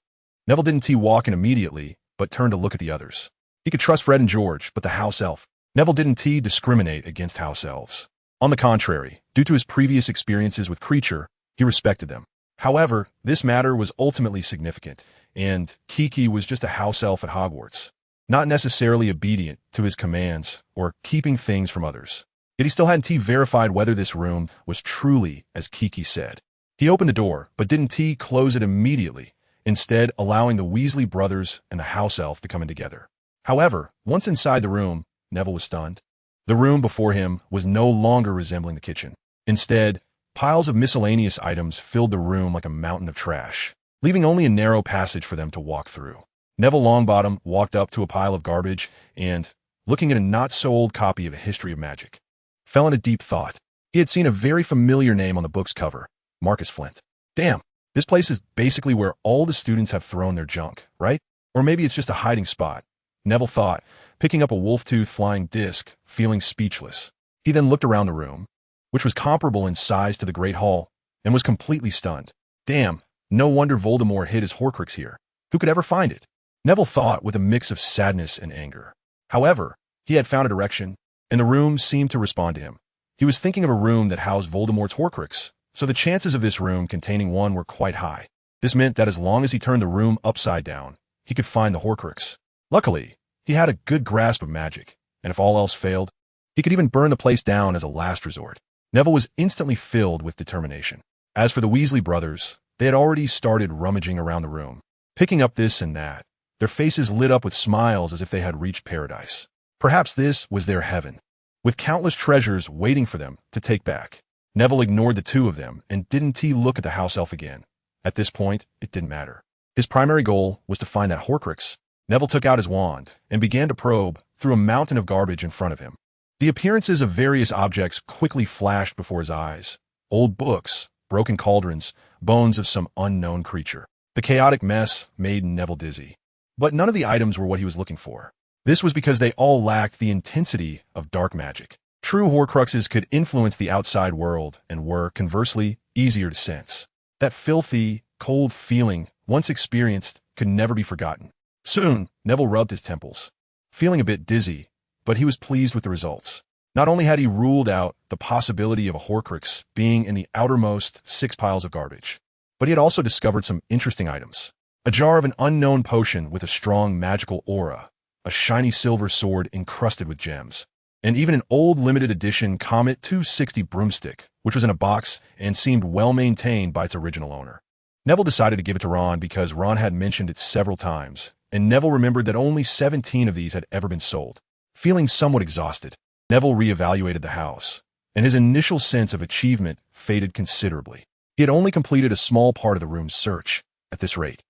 Neville didn't walk in immediately, but turned to look at the others. He could trust Fred and George, but the house elf. Neville didn't discriminate against house elves. On the contrary, due to his previous experiences with Creature, he respected them. However, this matter was ultimately significant, and Kiki was just a house elf at Hogwarts, not necessarily obedient to his commands or keeping things from others. Yet he still hadn't verified whether this room was truly as Kiki said. He opened the door, but didn't close it immediately, instead allowing the Weasley brothers and the house elf to come in together. However, once inside the room, Neville was stunned. The room before him was no longer resembling the kitchen. Instead, piles of miscellaneous items filled the room like a mountain of trash, leaving only a narrow passage for them to walk through. Neville Longbottom walked up to a pile of garbage and, looking at a not-so-old copy of A History of Magic, fell in a deep thought. He had seen a very familiar name on the book's cover, Marcus Flint. Damn, this place is basically where all the students have thrown their junk, right? Or maybe it's just a hiding spot. Neville thought, picking up a wolf-tooth flying disc, feeling speechless. He then looked around the room, which was comparable in size to the Great Hall, and was completely stunned. Damn, no wonder Voldemort hid his Horcrux here. Who could ever find it? Neville thought with a mix of sadness and anger. However, he had found a direction, and the room seemed to respond to him. He was thinking of a room that housed Voldemort's Horcrux, so the chances of this room containing one were quite high. This meant that as long as he turned the room upside down, he could find the Horcrux. Luckily, he had a good grasp of magic, and if all else failed, he could even burn the place down as a last resort. Neville was instantly filled with determination. As for the Weasley brothers, they had already started rummaging around the room, picking up this and that. Their faces lit up with smiles as if they had reached paradise. Perhaps this was their heaven, with countless treasures waiting for them to take back. Neville ignored the two of them and didn't look at the house elf again. At this point, it didn't matter. His primary goal was to find that Horcrux. Neville took out his wand and began to probe through a mountain of garbage in front of him. The appearances of various objects quickly flashed before his eyes. Old books, broken cauldrons, bones of some unknown creature. The chaotic mess made Neville dizzy. But none of the items were what he was looking for. This was because they all lacked the intensity of dark magic. True Horcruxes could influence the outside world and were, conversely, easier to sense. That filthy, cold feeling, once experienced, could never be forgotten. Soon, Neville rubbed his temples, feeling a bit dizzy, but he was pleased with the results. Not only had he ruled out the possibility of a Horcrux being in the outermost 6 piles of garbage, but he had also discovered some interesting items. A jar of an unknown potion with a strong magical aura, a shiny silver sword encrusted with gems, and even an old limited edition Comet 260 broomstick, which was in a box and seemed well maintained by its original owner. Neville decided to give it to Ron because Ron had mentioned it several times, and Neville remembered that only 17 of these had ever been sold. Feeling somewhat exhausted, Neville reevaluated the house, and his initial sense of achievement faded considerably. He had only completed a small part of the room's search. At this rate,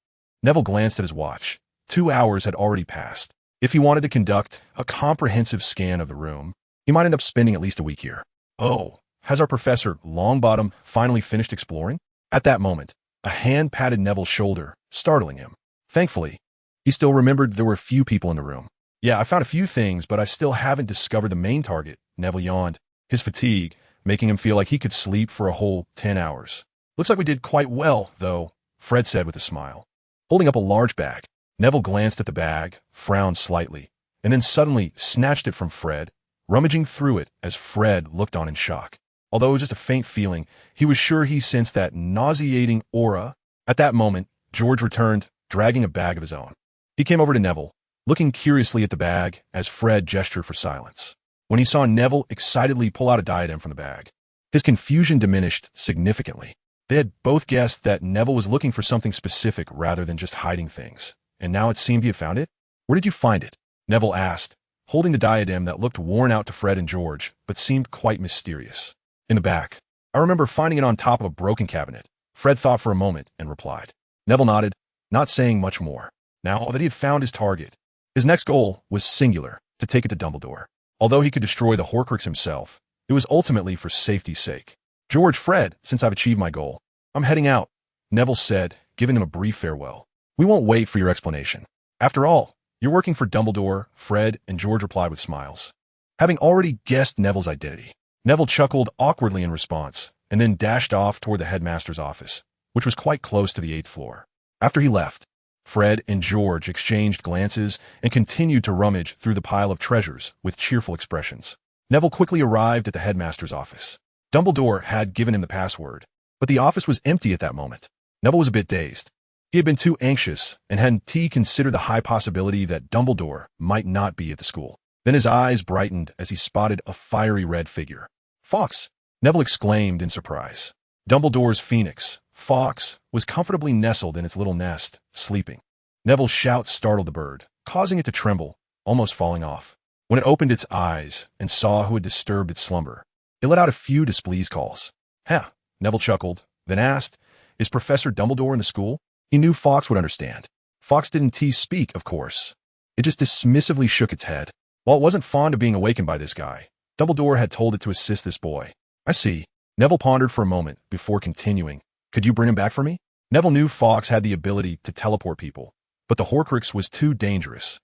Neville glanced at his watch. 2 hours had already passed. If he wanted to conduct a comprehensive scan of the room, he might end up spending at least a week here. Oh, has our Professor Longbottom finally finished exploring? At that moment, a hand patted Neville's shoulder, startling him. Thankfully, he still remembered there were a few people in the room. Yeah, I found a few things, but I still haven't discovered the main target, Neville yawned, his fatigue making him feel like he could sleep for a whole 10 hours. Looks like we did quite well, though, Fred said with a smile. Holding up a large bag, Neville glanced at the bag, frowned slightly, and then suddenly snatched it from Fred, rummaging through it as Fred looked on in shock. Although it was just a faint feeling, he was sure he sensed that nauseating aura. At that moment, George returned, dragging a bag of his own. He came over to Neville, looking curiously at the bag as Fred gestured for silence. When he saw Neville excitedly pull out a diadem from the bag, his confusion diminished significantly. They had both guessed that Neville was looking for something specific rather than just hiding things, and now it seemed he had found it. Where did you find it? Neville asked, holding the diadem that looked worn out to Fred and George, but seemed quite mysterious. In the back. I remember finding it on top of a broken cabinet. Fred thought for a moment and replied. Neville nodded, not saying much more. Now that he had found his target, his next goal was singular, to take it to Dumbledore. Although he could destroy the Horcrux himself, it was ultimately for safety's sake. George, Fred, since I've achieved my goal, I'm heading out, Neville said, giving them a brief farewell. We won't wait for your explanation. After all, you're working for Dumbledore, Fred and George replied with smiles. Having already guessed Neville's identity, Neville chuckled awkwardly in response, and then dashed off toward the headmaster's office, which was quite close to the 8th floor. After he left, Fred and George exchanged glances and continued to rummage through the pile of treasures with cheerful expressions. Neville quickly arrived at the headmaster's office. Dumbledore had given him the password, but the office was empty at that moment. Neville was a bit dazed. He had been too anxious and hadn't considered the high possibility that Dumbledore might not be at the school. Then his eyes brightened as he spotted a fiery red figure. Fawkes! Neville exclaimed in surprise. Dumbledore's phoenix, Fawkes, was comfortably nestled in its little nest, sleeping. Neville's shout startled the bird, causing it to tremble, almost falling off. When it opened its eyes and saw who had disturbed its slumber, it let out a few displeased calls. Huh, Neville chuckled, then asked, is Professor Dumbledore in the school? He knew Fawkes would understand. Fawkes didn't speak, of course. It just dismissively shook its head. While it wasn't fond of being awakened by this guy, Dumbledore had told it to assist this boy. I see. Neville pondered for a moment before continuing. Could you bring him back for me? Neville knew Fawkes had the ability to teleport people, but the Horcrux was too dangerous,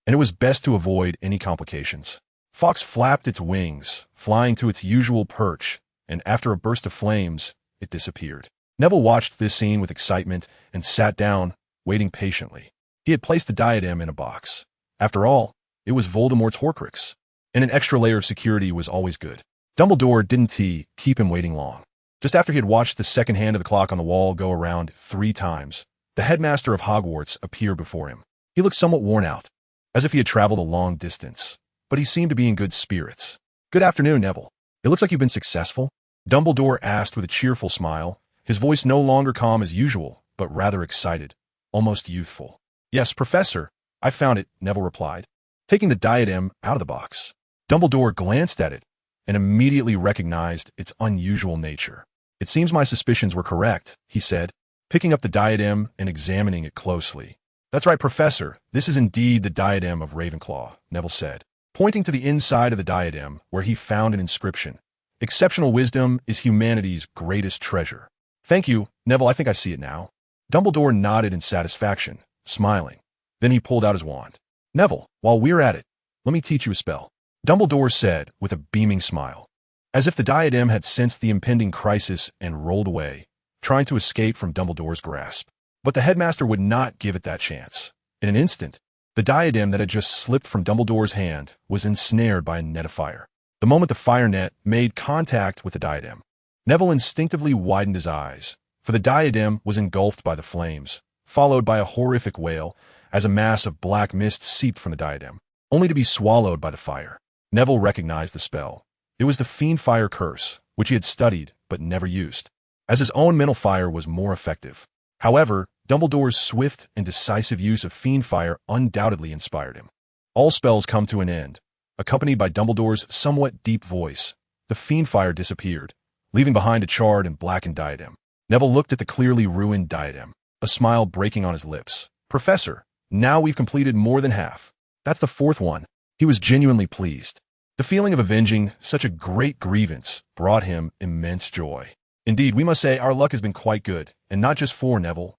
and it was best to avoid any complications. Fox flapped its wings, flying to its usual perch, and after a burst of flames, it disappeared. Neville watched this scene with excitement and sat down, waiting patiently. He had placed the diadem in a box. After all, it was Voldemort's Horcrux, and an extra layer of security was always good. Dumbledore didn't keep him waiting long. Just after he had watched the second hand of the clock on the wall go around 3 times, the headmaster of Hogwarts appeared before him. He looked somewhat worn out, as if he had traveled a long distance, but he seemed to be in good spirits. "Good afternoon, Neville. It looks like you've been successful," Dumbledore asked with a cheerful smile, his voice no longer calm as usual, but rather excited, almost youthful. "Yes, Professor, I found it," Neville replied, taking the diadem out of the box. Dumbledore glanced at it and immediately recognized its unusual nature. "It seems my suspicions were correct," he said, picking up the diadem and examining it closely. "That's right, Professor. This is indeed the diadem of Ravenclaw," Neville said, pointing to the inside of the diadem where he found an inscription. "Exceptional wisdom is humanity's greatest treasure." "Thank you, Neville, I think I see it now." Dumbledore nodded in satisfaction, smiling. Then he pulled out his wand. "Neville, while we're at it, let me teach you a spell," Dumbledore said with a beaming smile, as if the diadem had sensed the impending crisis and rolled away, trying to escape from Dumbledore's grasp. But the headmaster would not give it that chance. In an instant, the diadem that had just slipped from Dumbledore's hand was ensnared by a net of fire. The moment the fire net made contact with the diadem, Neville instinctively widened his eyes, for the diadem was engulfed by the flames, followed by a horrific wail as a mass of black mist seeped from the diadem, only to be swallowed by the fire. Neville recognized the spell. It was the Fiendfire Curse, which he had studied but never used, as his own mental fire was more effective. However, Dumbledore's swift and decisive use of Fiendfire undoubtedly inspired him. All spells come to an end. Accompanied by Dumbledore's somewhat deep voice, the Fiendfire disappeared, leaving behind a charred and blackened diadem. Neville looked at the clearly ruined diadem, a smile breaking on his lips. "Professor, now we've completed more than half. That's the 4th one." He was genuinely pleased. The feeling of avenging such a great grievance brought him immense joy. "Indeed, we must say our luck has been quite good, and not just for Neville,"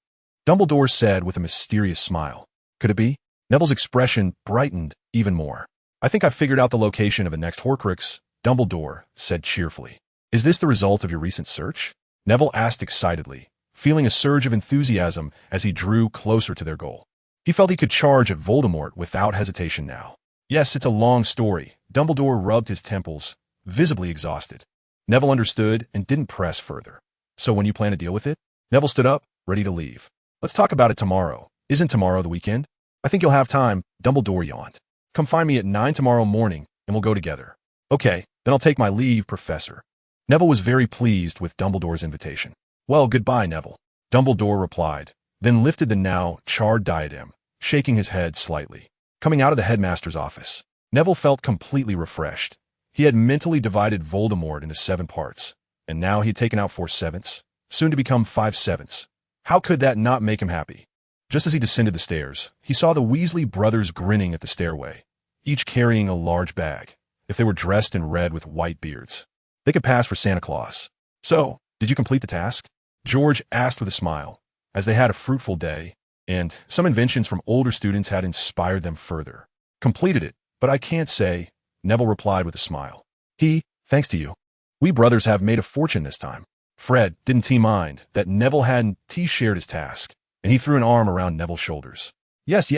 Dumbledore said with a mysterious smile. "Could it be?" Neville's expression brightened even more. "I think I've figured out the location of the next Horcrux," Dumbledore said cheerfully. "Is this the result of your recent search?" Neville asked excitedly, feeling a surge of enthusiasm as he drew closer to their goal. He felt he could charge at Voldemort without hesitation now. "Yes, it's a long story." Dumbledore rubbed his temples, visibly exhausted. Neville understood and didn't press further. "So when you plan to deal with it?" Neville stood up, ready to leave. "Let's talk about it tomorrow. Isn't tomorrow the weekend?" "I think you'll have time," Dumbledore yawned. "Come find me at 9 tomorrow morning, and we'll go together." "Okay, then I'll take my leave, Professor." Neville was very pleased with Dumbledore's invitation. "Well, goodbye, Neville," Dumbledore replied, then lifted the now charred diadem, shaking his head slightly. Coming out of the headmaster's office, Neville felt completely refreshed. He had mentally divided Voldemort into 7 parts, and now he had taken out 4 sevenths, soon to become 5 sevenths. How could that not make him happy? Just as he descended the stairs, he saw the Weasley brothers grinning at the stairway, each carrying a large bag. If they were dressed in red with white beards, they could pass for Santa Claus. "So, did you complete the task?" George asked with a smile, as they had a fruitful day, and some inventions from older students had inspired them further. "Completed it, but I can't say," Neville replied with a smile. Thanks to you. We brothers have made a fortune this time." Fred didn't mind that Neville hadn't shared his task, and he threw an arm around Neville's shoulders. Yes,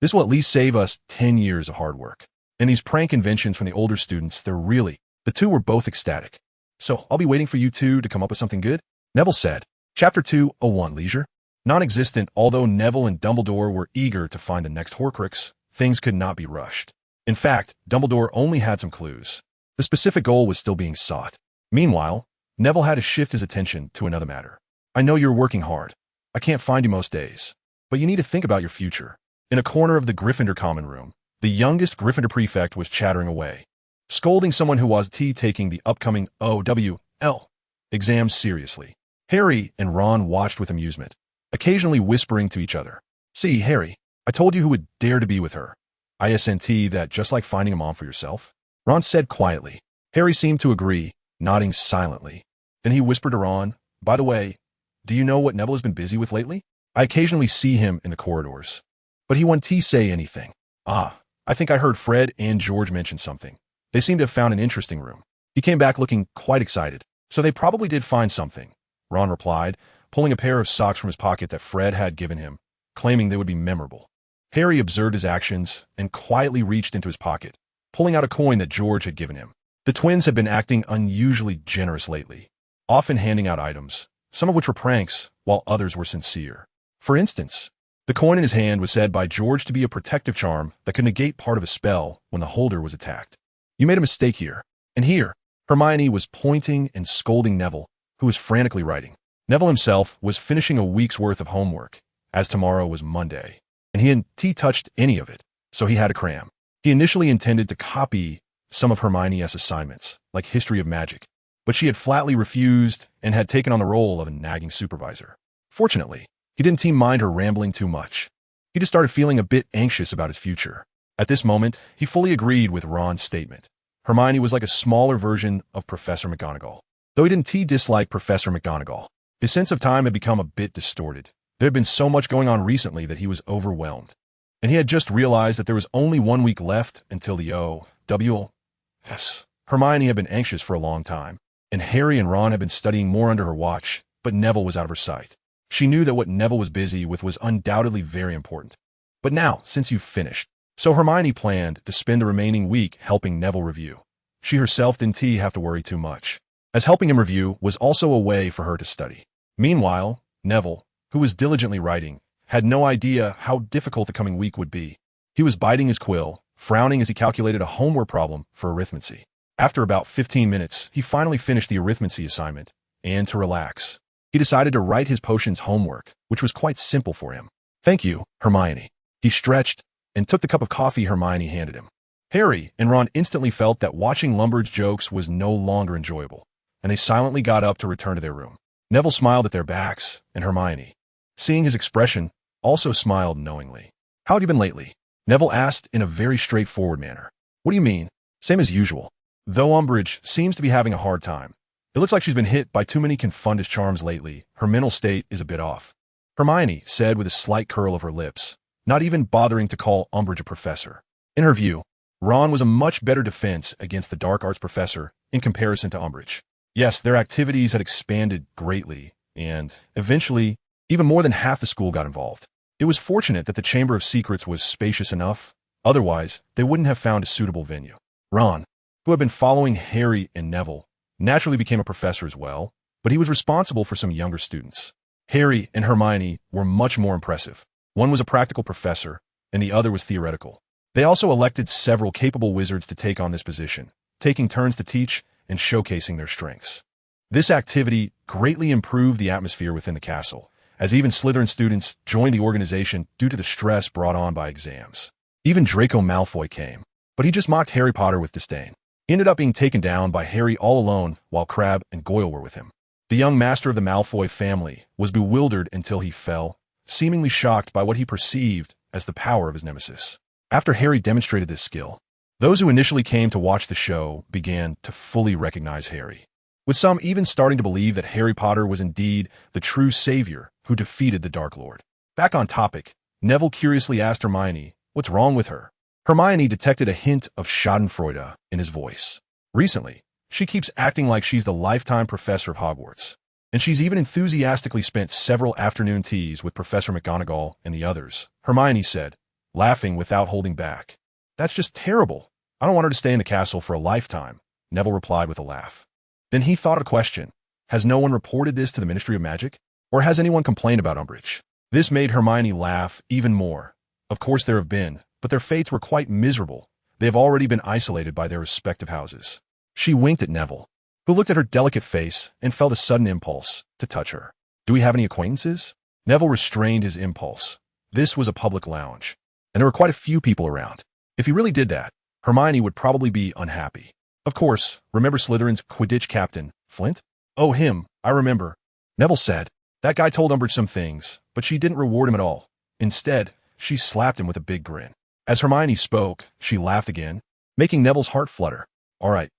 this will at least save us 10 years of hard work. And these prank inventions from the older students, the two were both ecstatic. "So I'll be waiting for you two to come up with something good," Neville said. Chapter 201, Leisure. Non-existent, although Neville and Dumbledore were eager to find the next Horcrux, things could not be rushed. In fact, Dumbledore only had some clues. The specific goal was still being sought. Meanwhile, Neville had to shift his attention to another matter. "I know you're working hard. I can't find you most days. But you need to think about your future." In a corner of the Gryffindor common room, the youngest Gryffindor prefect was chattering away, scolding someone who was taking the upcoming OWL exams seriously. Harry and Ron watched with amusement, occasionally whispering to each other. "See, Harry, I told you who would dare to be with her. Isn't that just like finding a mom for yourself?" Ron said quietly. Harry seemed to agree, nodding silently. Then he whispered to Ron, "By the way, do you know what Neville has been busy with lately? I occasionally see him in the corridors." But he wouldn't say anything. Ah, I think I heard Fred and George mention something. They seem to have found an interesting room. He came back looking quite excited. So they probably did find something, Ron replied, pulling a pair of socks from his pocket that Fred had given him, claiming they would be memorable. Harry observed his actions and quietly reached into his pocket, pulling out a coin that George had given him. The twins had been acting unusually generous lately, often handing out items, some of which were pranks, while others were sincere. For instance, the coin in his hand was said by George to be a protective charm that could negate part of a spell when the holder was attacked. You made a mistake here. And here, Hermione was pointing and scolding Neville, who was frantically writing. Neville himself was finishing a week's worth of homework, as tomorrow was Monday, and he hadn't touched any of it, so he had to cram. He initially intended to copy some of Hermione's assignments, like History of Magic, but she had flatly refused and had taken on the role of a nagging supervisor. Fortunately, he didn't mind her rambling too much. He just started feeling a bit anxious about his future. At this moment, he fully agreed with Ron's statement. Hermione was like a smaller version of Professor McGonagall. Though he didn't dislike Professor McGonagall, his sense of time had become a bit distorted. There had been so much going on recently that he was overwhelmed. And he had just realized that there was only 1 week left until the O.W.S. Hermione had been anxious for a long time, and Harry and Ron had been studying more under her watch, but Neville was out of her sight. She knew that what Neville was busy with was undoubtedly very important. But now, since you've finished. So Hermione planned to spend the remaining week helping Neville review. She herself didn't have to worry too much, as helping him review was also a way for her to study. Meanwhile, Neville, who was diligently writing, had no idea how difficult the coming week would be. He was biting his quill, frowning as he calculated a homework problem for arithmancy. After about 15 minutes, he finally finished the arithmancy assignment, and to relax, he decided to write his potions homework, which was quite simple for him. Thank you, Hermione. He stretched and took the cup of coffee Hermione handed him. Harry and Ron instantly felt that watching Lombard's jokes was no longer enjoyable, and they silently got up to return to their room. Neville smiled at their backs, and Hermione, seeing his expression, also smiled knowingly. How had you been lately? Neville asked in a very straightforward manner. What do you mean? Same as usual. Though Umbridge seems to be having a hard time. It looks like she's been hit by too many Confundus charms lately. Her mental state is a bit off. Hermione said with a slight curl of her lips, not even bothering to call Umbridge a professor. In her view, Ron was a much better defense against the dark arts professor in comparison to Umbridge. Yes, their activities had expanded greatly, and eventually, even more than half the school got involved. It was fortunate that the Chamber of Secrets was spacious enough, otherwise they wouldn't have found a suitable venue. Ron, who had been following Harry and Neville, naturally became a professor as well, but he was responsible for some younger students. Harry and Hermione were much more impressive. One was a practical professor, and the other was theoretical. They also elected several capable wizards to take on this position, taking turns to teach and showcasing their strengths. This activity greatly improved the atmosphere within the castle, as even Slytherin students joined the organization due to the stress brought on by exams. Even Draco Malfoy came, but he just mocked Harry Potter with disdain. He ended up being taken down by Harry all alone while Crabbe and Goyle were with him. The young master of the Malfoy family was bewildered until he fell, seemingly shocked by what he perceived as the power of his nemesis. After Harry demonstrated this skill, those who initially came to watch the show began to fully recognize Harry, with some even starting to believe that Harry Potter was indeed the true savior who defeated the Dark Lord. Back on topic, Neville curiously asked Hermione what's wrong with her. Hermione detected a hint of schadenfreude in his voice. Recently, she keeps acting like she's the lifetime professor of Hogwarts, and she's even enthusiastically spent several afternoon teas with Professor McGonagall and the others, Hermione said, laughing without holding back. That's just terrible. I don't want her to stay in the castle for a lifetime, Neville replied with a laugh. Then he thought of a question. Has no one reported this to the Ministry of Magic? Or has anyone complained about Umbridge? This made Hermione laugh even more. Of course there have been, but their fates were quite miserable. They have already been isolated by their respective houses. She winked at Neville, who looked at her delicate face and felt a sudden impulse to touch her. Do we have any acquaintances? Neville restrained his impulse. This was a public lounge, and there were quite a few people around. If he really did that, Hermione would probably be unhappy. Of course, remember Slytherin's Quidditch captain, Flint? Oh, him, I remember. Neville said. That guy told Umbridge some things, but she didn't reward him at all. Instead, she slapped him with a big grin. As Hermione spoke, she laughed again, making Neville's heart flutter. All right,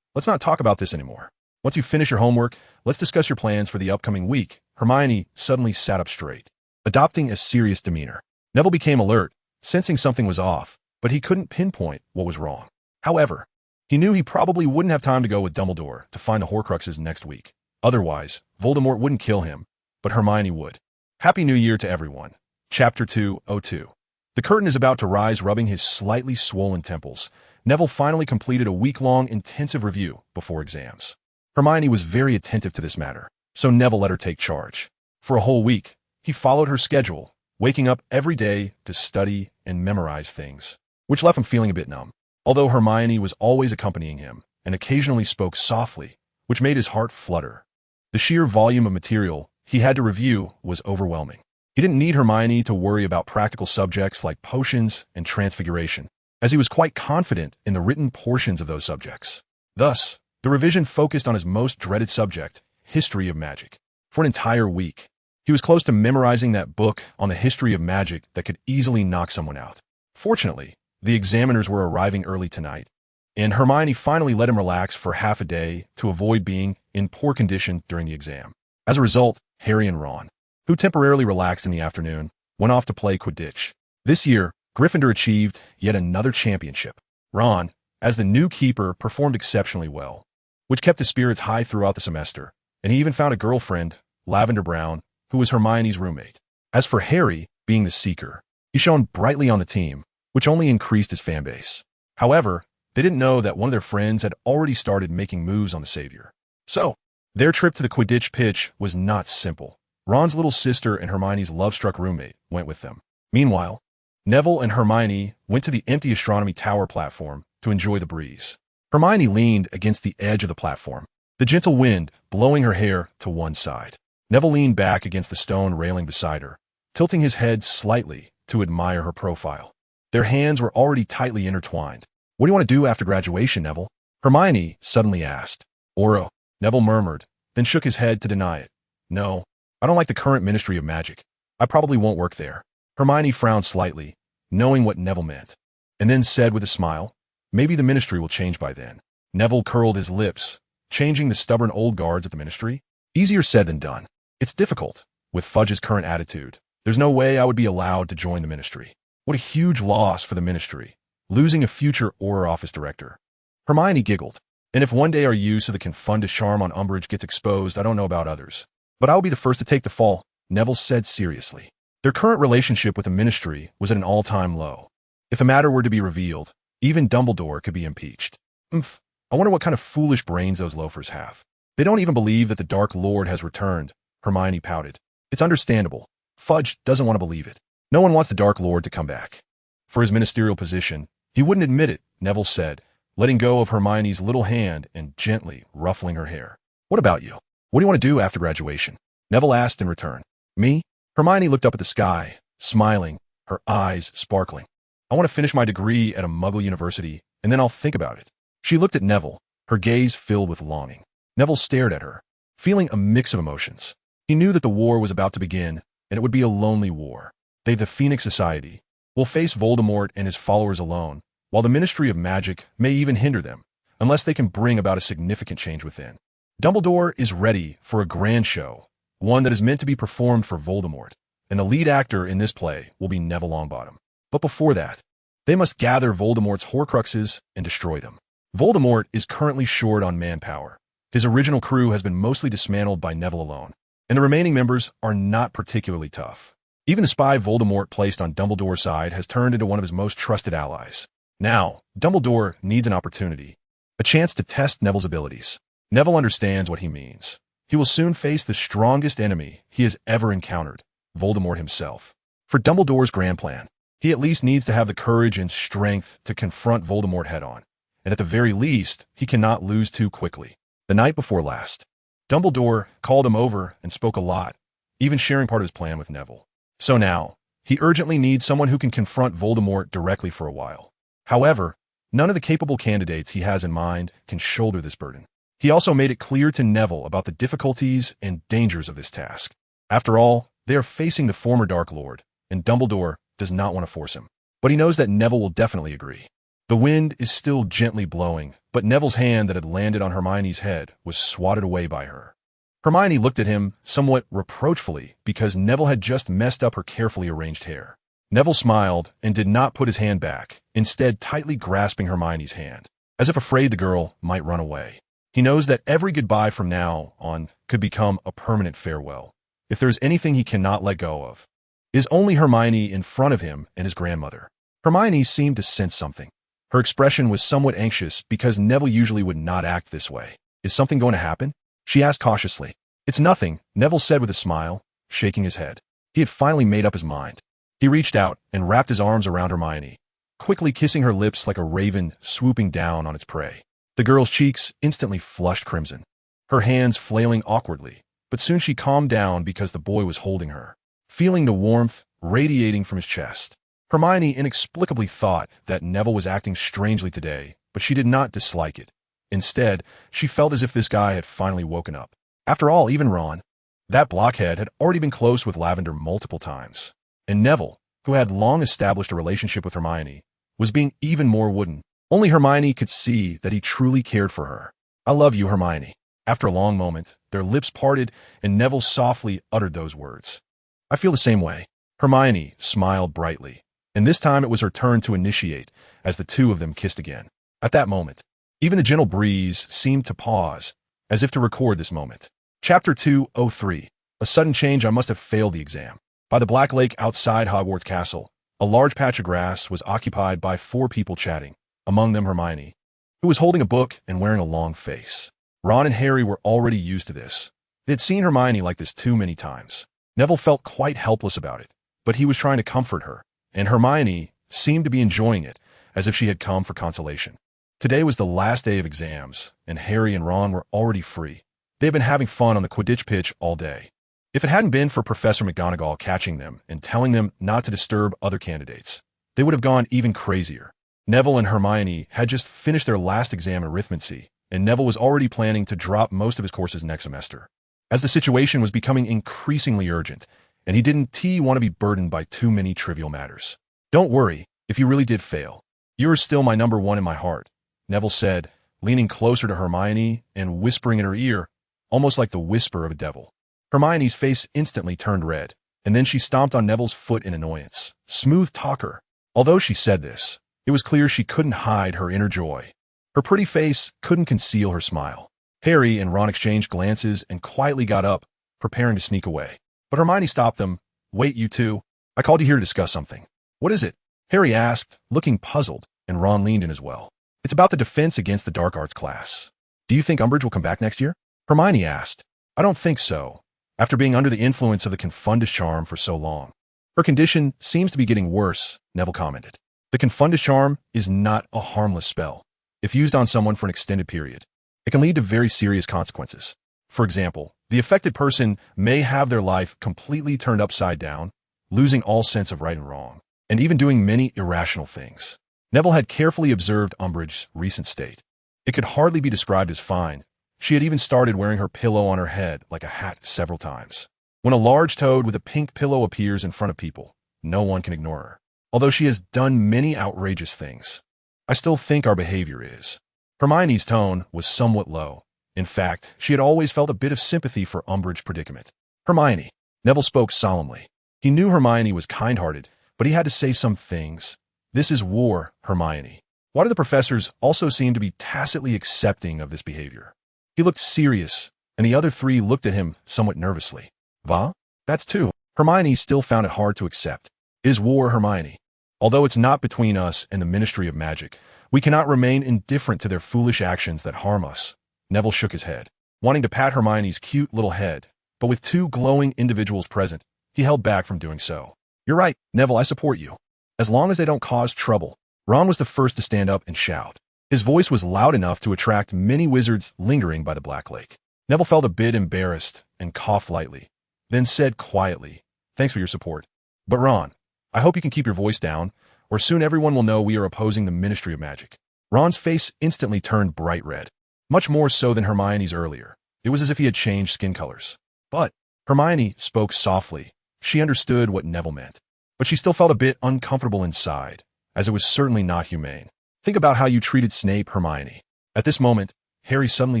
let's not talk about this anymore. Once you finish your homework, let's discuss your plans for the upcoming week. Hermione suddenly sat up straight, adopting a serious demeanor. Neville became alert, sensing something was off, but he couldn't pinpoint what was wrong. However, he knew he probably wouldn't have time to go with Dumbledore to find the Horcruxes next week. Otherwise, Voldemort wouldn't kill him, but Hermione would. Happy New Year to everyone. Chapter 202. The curtain is about to rise, rubbing his slightly swollen temples. Neville finally completed a week-long intensive review before exams. Hermione was very attentive to this matter, so Neville let her take charge. For a whole week, he followed her schedule, waking up every day to study and memorize things, which left him feeling a bit numb. Although Hermione was always accompanying him and occasionally spoke softly, which made his heart flutter. The sheer volume of material he had to review was overwhelming. He didn't need Hermione to worry about practical subjects like potions and transfiguration, as he was quite confident in the written portions of those subjects. Thus, the revision focused on his most dreaded subject, history of magic. For an entire week, he was close to memorizing that book on the history of magic that could easily knock someone out. Fortunately, the examiners were arriving early tonight, and Hermione finally let him relax for half a day to avoid being in poor condition during the exam. As a result, Harry and Ron, who temporarily relaxed in the afternoon, went off to play Quidditch. This year, Gryffindor achieved yet another championship. Ron, as the new keeper, performed exceptionally well, which kept his spirits high throughout the semester, and he even found a girlfriend, Lavender Brown, who was Hermione's roommate. As for Harry, being the Seeker, he shone brightly on the team, which only increased his fan base. However, they didn't know that one of their friends had already started making moves on the Savior. So, their trip to the Quidditch pitch was not simple. Ron's little sister and Hermione's love-struck roommate went with them. Meanwhile, Neville and Hermione went to the empty astronomy tower platform to enjoy the breeze. Hermione leaned against the edge of the platform, the gentle wind blowing her hair to one side. Neville leaned back against the stone railing beside her, tilting his head slightly to admire her profile. Their hands were already tightly intertwined. "What do you want to do after graduation, Neville?" Hermione suddenly asked. "Oro," Neville murmured, then shook his head to deny it. "No, I don't like the current Ministry of Magic. I probably won't work there." Hermione frowned slightly, knowing what Neville meant, and then said with a smile, "Maybe the Ministry will change by then." Neville curled his lips, changing the stubborn old guards at the Ministry? Easier said than done. It's difficult, with Fudge's current attitude. There's no way I would be allowed to join the Ministry. What a huge loss for the Ministry, losing a future Auror office director. Hermione giggled. "And if one day our use of the Confundus charm on Umbridge gets exposed, I don't know about others. But I will be the first to take the fall," Neville said seriously. Their current relationship with the Ministry was at an all-time low. If the matter were to be revealed, even Dumbledore could be impeached. I wonder what kind of foolish brains those loafers have. They don't even believe that the Dark Lord has returned, Hermione pouted. It's understandable. Fudge doesn't want to believe it. No one wants the Dark Lord to come back. For his ministerial position, he wouldn't admit it, Neville said, letting go of Hermione's little hand and gently ruffling her hair. "What about you? What do you want to do after graduation?" Neville asked in return. "Me?" Hermione looked up at the sky, smiling, her eyes sparkling. "I want to finish my degree at a Muggle university, and then I'll think about it." She looked at Neville, her gaze filled with longing. Neville stared at her, feeling a mix of emotions. He knew that the war was about to begin, and it would be a lonely war. They, the Phoenix Society, will face Voldemort and his followers alone, while the Ministry of Magic may even hinder them, unless they can bring about a significant change within. Dumbledore is ready for a grand show, one that is meant to be performed for Voldemort, and the lead actor in this play will be Neville Longbottom. But before that, they must gather Voldemort's Horcruxes and destroy them. Voldemort is currently short on manpower. His original crew has been mostly dismantled by Neville alone, and the remaining members are not particularly tough. Even the spy Voldemort placed on Dumbledore's side has turned into one of his most trusted allies. Now, Dumbledore needs an opportunity, a chance to test Neville's abilities. Neville understands what he means. He will soon face the strongest enemy he has ever encountered, Voldemort himself. For Dumbledore's grand plan, he at least needs to have the courage and strength to confront Voldemort head-on, and at the very least, he cannot lose too quickly. The night before last, Dumbledore called him over and spoke a lot, even sharing part of his plan with Neville. So now, he urgently needs someone who can confront Voldemort directly for a while. However, none of the capable candidates he has in mind can shoulder this burden. He also made it clear to Neville about the difficulties and dangers of this task. After all, they are facing the former Dark Lord, and Dumbledore does not want to force him. But he knows that Neville will definitely agree. The wind is still gently blowing, but Neville's hand that had landed on Hermione's head was swatted away by her. Hermione looked at him somewhat reproachfully because Neville had just messed up her carefully arranged hair. Neville smiled and did not put his hand back, instead tightly grasping Hermione's hand, as if afraid the girl might run away. He knows that every goodbye from now on could become a permanent farewell. If there is anything he cannot let go of, is only Hermione in front of him and his grandmother. Hermione seemed to sense something. Her expression was somewhat anxious because Neville usually would not act this way. Is something going to happen? She asked cautiously. It's nothing, Neville said with a smile, shaking his head. He had finally made up his mind. He reached out and wrapped his arms around Hermione, quickly kissing her lips like a raven swooping down on its prey. The girl's cheeks instantly flushed crimson, her hands flailing awkwardly, but soon she calmed down because the boy was holding her, feeling the warmth radiating from his chest. Hermione inexplicably thought that Neville was acting strangely today, but she did not dislike it. Instead, she felt as if this guy had finally woken up. After all, even Ron, that blockhead, had already been close with Lavender multiple times. And Neville, who had long established a relationship with Hermione, was being even more wooden. Only Hermione could see that he truly cared for her. I love you, Hermione. After a long moment, their lips parted and Neville softly uttered those words. I feel the same way. Hermione smiled brightly, and this time it was her turn to initiate as the two of them kissed again. At that moment, even the gentle breeze seemed to pause, as if to record this moment. Chapter 203. A sudden change. I must have failed the exam. By the Black Lake outside Hogwarts Castle, a large patch of grass was occupied by 4 people chatting, among them Hermione, who was holding a book and wearing a long face. Ron and Harry were already used to this. They had seen Hermione like this too many times. Neville felt quite helpless about it, but he was trying to comfort her, and Hermione seemed to be enjoying it, as if she had come for consolation. Today was the last day of exams, and Harry and Ron were already free. They had been having fun on the Quidditch pitch all day. If it hadn't been for Professor McGonagall catching them and telling them not to disturb other candidates, they would have gone even crazier. Neville and Hermione had just finished their last exam in arithmancy, and Neville was already planning to drop most of his courses next semester, as the situation was becoming increasingly urgent, and he didn't want to be burdened by too many trivial matters. Don't worry, if you really did fail. You are still my number 1 in my heart, Neville said, leaning closer to Hermione and whispering in her ear, almost like the whisper of a devil. Hermione's face instantly turned red, and then she stomped on Neville's foot in annoyance. Smooth talker. Although she said this, it was clear she couldn't hide her inner joy. Her pretty face couldn't conceal her smile. Harry and Ron exchanged glances and quietly got up, preparing to sneak away. But Hermione stopped them. Wait, you two. I called you here to discuss something. What is it? Harry asked, looking puzzled, and Ron leaned in as well. It's about the defense against the dark arts class. Do you think Umbridge will come back next year? Hermione asked. I don't think so. After being under the influence of the Confundus charm for so long. Her condition seems to be getting worse, Neville commented. The Confundus charm is not a harmless spell. If used on someone for an extended period, it can lead to very serious consequences. For example, the affected person may have their life completely turned upside down, losing all sense of right and wrong, and even doing many irrational things. Neville had carefully observed Umbridge's recent state. It could hardly be described as fine. She had even started wearing her pillow on her head like a hat several times. When a large toad with a pink pillow appears in front of people, no one can ignore her. Although she has done many outrageous things, I still think our behavior is. Hermione's tone was somewhat low. In fact, she had always felt a bit of sympathy for Umbridge's predicament. Hermione. Neville spoke solemnly. He knew Hermione was kind-hearted, but he had to say some things. This is war, Hermione. Why do the professors also seem to be tacitly accepting of this behavior? He looked serious, and the other 3 looked at him somewhat nervously. Va? That's 2. Hermione still found it hard to accept. It is war, Hermione. Although it's not between us and the Ministry of Magic, we cannot remain indifferent to their foolish actions that harm us. Neville shook his head, wanting to pat Hermione's cute little head, but with 2 glowing individuals present, he held back from doing so. You're right, Neville, I support you. As long as they don't cause trouble. Ron was the first to stand up and shout. His voice was loud enough to attract many wizards lingering by the Black Lake. Neville felt a bit embarrassed and coughed lightly, then said quietly, Thanks for your support. But Ron, I hope you can keep your voice down, or soon everyone will know we are opposing the Ministry of Magic. Ron's face instantly turned bright red, much more so than Hermione's earlier. It was as if he had changed skin colors. But Hermione spoke softly. She understood what Neville meant, but she still felt a bit uncomfortable inside, as it was certainly not humane. Think about how you treated Snape, Hermione. At this moment, Harry suddenly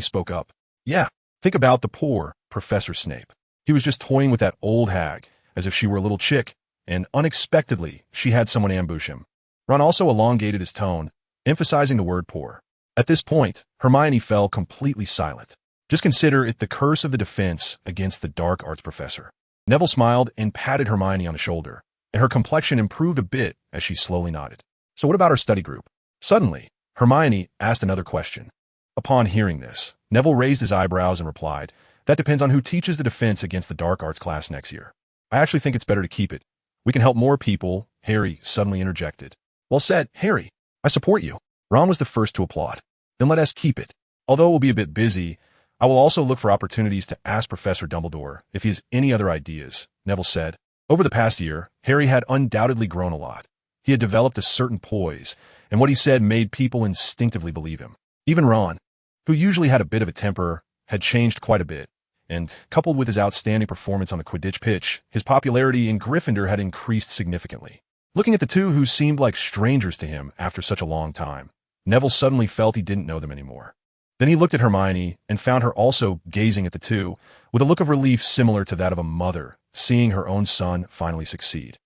spoke up. Yeah, think about the poor Professor Snape. He was just toying with that old hag, as if she were a little chick, and unexpectedly, she had someone ambush him. Ron also elongated his tone, emphasizing the word poor. At this point, Hermione fell completely silent. Just consider it the curse of the defense against the dark arts professor. Neville smiled and patted Hermione on the shoulder, and her complexion improved a bit as she slowly nodded. So what about our study group? Suddenly, Hermione asked another question. Upon hearing this, Neville raised his eyebrows and replied, "That depends on who teaches the defense against the dark arts class next year. I actually think it's better to keep it. We can help more people," Harry suddenly interjected. "Well said, Harry. I support you." Ron was the first to applaud. "Then let us keep it. Although we'll be a bit busy, I will also look for opportunities to ask Professor Dumbledore if he has any other ideas," Neville said. Over the past year, Harry had undoubtedly grown a lot. He had developed a certain poise, and what he said made people instinctively believe him. Even Ron, who usually had a bit of a temper, had changed quite a bit, and coupled with his outstanding performance on the Quidditch pitch, his popularity in Gryffindor had increased significantly. Looking at the two who seemed like strangers to him after such a long time, Neville suddenly felt he didn't know them anymore. Then he looked at Hermione and found her also gazing at the two with a look of relief similar to that of a mother seeing her own son finally succeed.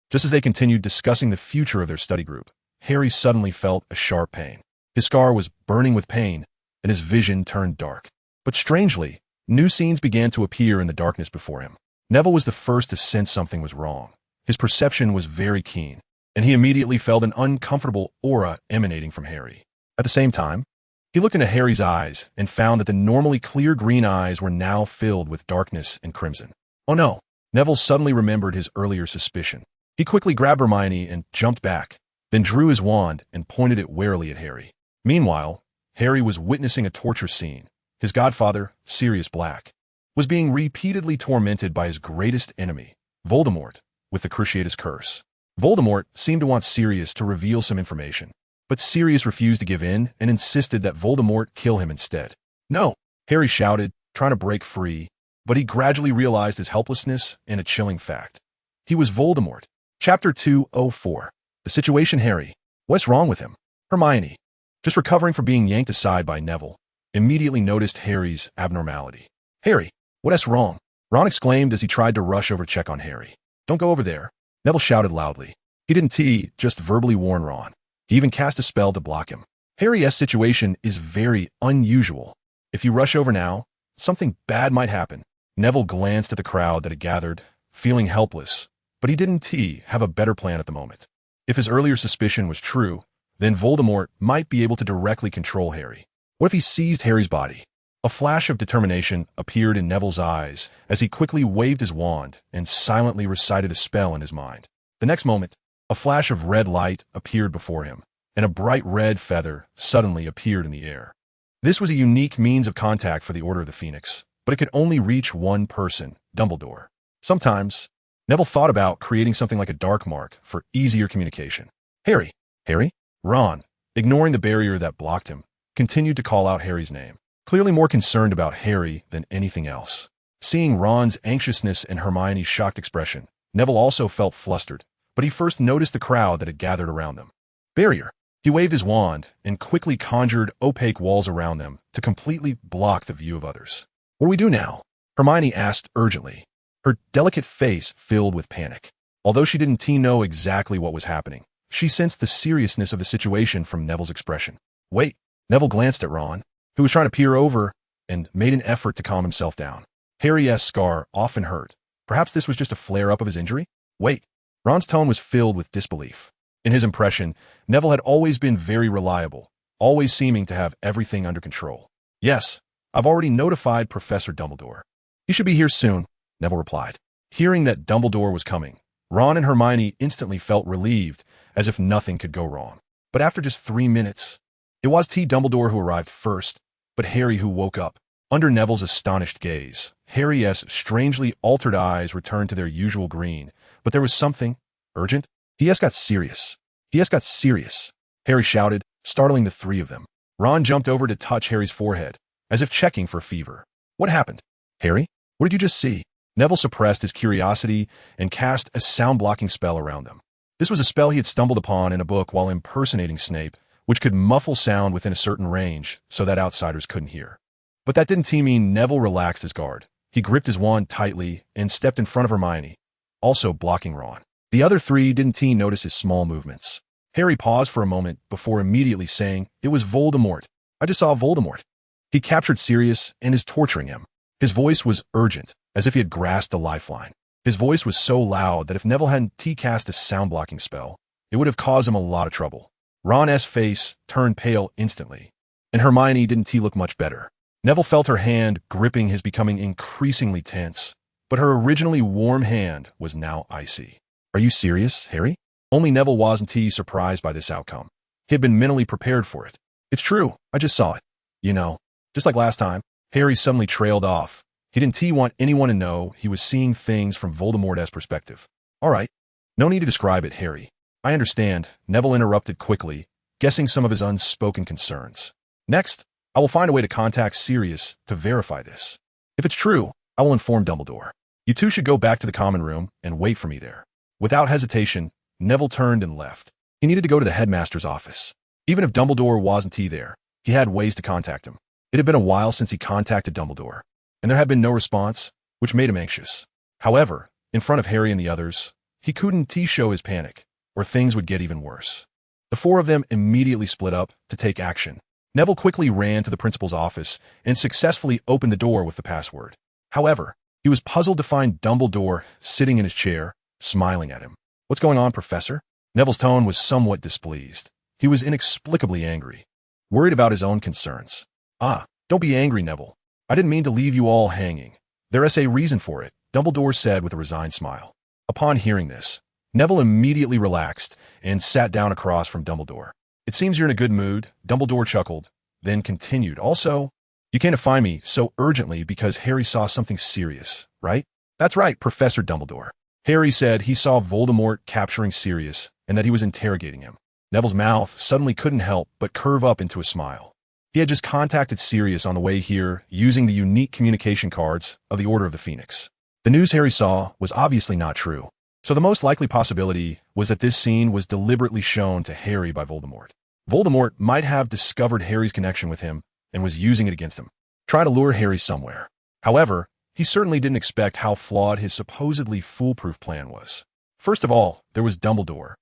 Just as they continued discussing the future of their study group, Harry suddenly felt a sharp pain. His scar was burning with pain, and his vision turned dark. But strangely, new scenes began to appear in the darkness before him. Neville was the first to sense something was wrong. His perception was very keen, and he immediately felt an uncomfortable aura emanating from Harry. At the same time, he looked into Harry's eyes and found that the normally clear green eyes were now filled with darkness and crimson. Oh no! Neville suddenly remembered his earlier suspicion. He quickly grabbed Hermione and jumped back, then drew his wand and pointed it warily at Harry. Meanwhile, Harry was witnessing a torture scene. His godfather, Sirius Black, was being repeatedly tormented by his greatest enemy, Voldemort, with the Cruciatus Curse. Voldemort seemed to want Sirius to reveal some information, but Sirius refused to give in and insisted that Voldemort kill him instead. "No!" Harry shouted, trying to break free, but he gradually realized his helplessness and a chilling fact. He was Voldemort. Chapter 204. The situation, Harry. What's wrong with him? Hermione, just recovering from being yanked aside by Neville, immediately noticed Harry's abnormality. "Harry, what's wrong?" Ron exclaimed as he tried to rush over to check on Harry. "Don't go over there," Neville shouted loudly. He didn't just verbally warn Ron. He even cast a spell to block him. Harry's situation is very unusual. If you rush over now, something bad might happen. Neville glanced at the crowd that had gathered, feeling helpless, but he didn't have a better plan at the moment. If his earlier suspicion was true, then Voldemort might be able to directly control Harry. What if he seized Harry's body? A flash of determination appeared in Neville's eyes as he quickly waved his wand and silently recited a spell in his mind. The next moment, a flash of red light appeared before him, and a bright red feather suddenly appeared in the air. This was a unique means of contact for the Order of the Phoenix, but it could only reach one person, Dumbledore. Sometimes, Neville thought about creating something like a dark mark for easier communication. Harry, Ron, ignoring the barrier that blocked him, continued to call out Harry's name, clearly more concerned about Harry than anything else. Seeing Ron's anxiousness and Hermione's shocked expression, Neville also felt flustered, but he first noticed the crowd that had gathered around them. Barrier. He waved his wand and quickly conjured opaque walls around them to completely block the view of others. "What do we do now?" Hermione asked urgently, her delicate face filled with panic. Although she didn't know exactly what was happening, she sensed the seriousness of the situation from Neville's expression. "Wait." Neville glanced at Ron, who was trying to peer over, and made an effort to calm himself down. Harry's scar often hurt. Perhaps this was just a flare-up of his injury? Wait. Ron's tone was filled with disbelief. In his impression, Neville had always been very reliable, always seeming to have everything under control. "Yes, I've already notified Professor Dumbledore. He should be here soon," Neville replied. Hearing that Dumbledore was coming, Ron and Hermione instantly felt relieved, as if nothing could go wrong. But after just 3 minutes, it was Dumbledore who arrived first, but Harry who woke up. Under Neville's astonished gaze, Harry's strangely altered eyes returned to their usual green, but there was something urgent. "He has got serious. He has got serious," Harry shouted, startling the three of them. Ron jumped over to touch Harry's forehead, as if checking for fever. "What happened? Harry, what did you just see?" Neville suppressed his curiosity and cast a sound-blocking spell around them. This was a spell he had stumbled upon in a book while impersonating Snape, which could muffle sound within a certain range so that outsiders couldn't hear. But that didn't mean Neville relaxed his guard. He gripped his wand tightly and stepped in front of Hermione, also blocking Ron. The other three didn't notice his small movements. Harry paused for a moment before immediately saying, "It was Voldemort. I just saw Voldemort. He captured Sirius and is torturing him." His voice was urgent, as if he had grasped a lifeline. His voice was so loud that if Neville hadn't cast a sound-blocking spell, it would have caused him a lot of trouble. Ron's face turned pale instantly, and Hermione didn't look much better. Neville felt her hand gripping his becoming increasingly tense, but her originally warm hand was now icy. "Are you serious, Harry?" Only Neville wasn't surprised by this outcome. He had been mentally prepared for it. "It's true, I just saw it. You know, just like last time." Harry suddenly trailed off. He didn't want anyone to know he was seeing things from Voldemort's perspective. "All right. No need to describe it, Harry. I understand," Neville interrupted quickly, guessing some of his unspoken concerns. "Next, I will find a way to contact Sirius to verify this. If it's true, I will inform Dumbledore. You two should go back to the common room and wait for me there." Without hesitation, Neville turned and left. He needed to go to the headmaster's office. Even if Dumbledore wasn't there, he had ways to contact him. It had been a while since he contacted Dumbledore, and there had been no response, which made him anxious. However, in front of Harry and the others, he couldn't show his panic, or things would get even worse. The four of them immediately split up to take action. Neville quickly ran to the principal's office and successfully opened the door with the password. However, he was puzzled to find Dumbledore sitting in his chair, smiling at him. "What's going on, Professor?" Neville's tone was somewhat displeased. He was inexplicably angry, worried about his own concerns. Don't be angry, Neville. I didn't mean to leave you all hanging. There's a reason for it," Dumbledore said with a resigned smile. Upon hearing this, Neville immediately relaxed and sat down across from Dumbledore. "It seems you're in a good mood," Dumbledore chuckled, then continued. "Also, you came to find me so urgently because Harry saw something serious, right?" "That's right, Professor Dumbledore. Harry said he saw Voldemort capturing Sirius and that he was interrogating him." Neville's mouth suddenly couldn't help but curve up into a smile. He had just contacted Sirius on the way here using the unique communication cards of the Order of the Phoenix. The news Harry saw was obviously not true, so the most likely possibility was that this scene was deliberately shown to Harry by Voldemort. Voldemort might have discovered Harry's connection with him and was using it against him, trying to lure Harry somewhere. However, he certainly didn't expect how flawed his supposedly foolproof plan was. First of all, there was Dumbledore,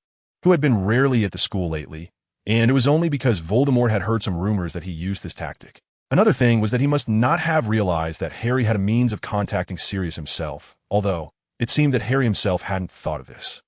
who had been rarely at the school lately, and it was only because Voldemort had heard some rumors that he used this tactic. Another thing was that he must not have realized that Harry had a means of contacting Sirius himself, although it seemed that Harry himself hadn't thought of this.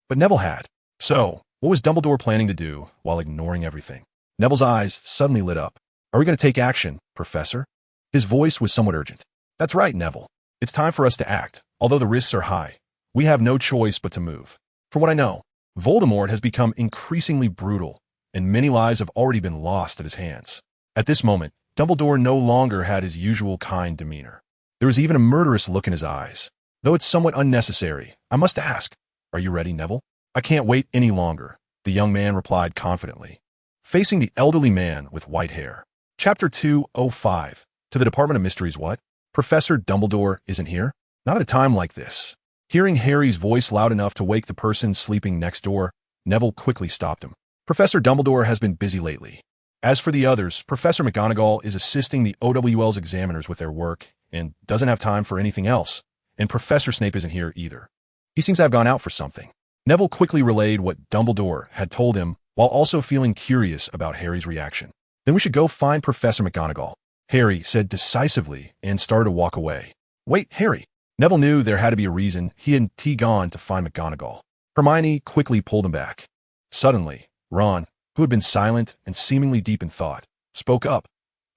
But Neville had. So, what was Dumbledore planning to do while ignoring everything? Neville's eyes suddenly lit up. "Are we going to take action, Professor?" His voice was somewhat urgent. "That's right, Neville. It's time for us to act. Although the risks are high, we have no choice but to move. For what I know, Voldemort has become increasingly brutal, and many lives have already been lost at his hands." At this moment, Dumbledore no longer had his usual kind demeanor. There was even a murderous look in his eyes. "Though it's somewhat unnecessary, I must ask, are you ready, Neville?" "I can't wait any longer," the young man replied confidently, facing the elderly man with white hair. Chapter 205. To the Department of Mysteries. What? Professor Dumbledore isn't here? Not at a time like this. Hearing Harry's voice loud enough to wake the person sleeping next door, Neville quickly stopped him. "Professor Dumbledore has been busy lately. As for the others, Professor McGonagall is assisting the OWL's examiners with their work and doesn't have time for anything else, and Professor Snape isn't here either. He seems to have gone out for something." Neville quickly relayed what Dumbledore had told him while also feeling curious about Harry's reaction. "Then we should go find Professor McGonagall," Harry said decisively and started to walk away. "Wait, Harry." Neville knew there had to be a reason he hadn't gone to find McGonagall. Hermione quickly pulled him back. Suddenly, Ron, who had been silent and seemingly deep in thought, spoke up.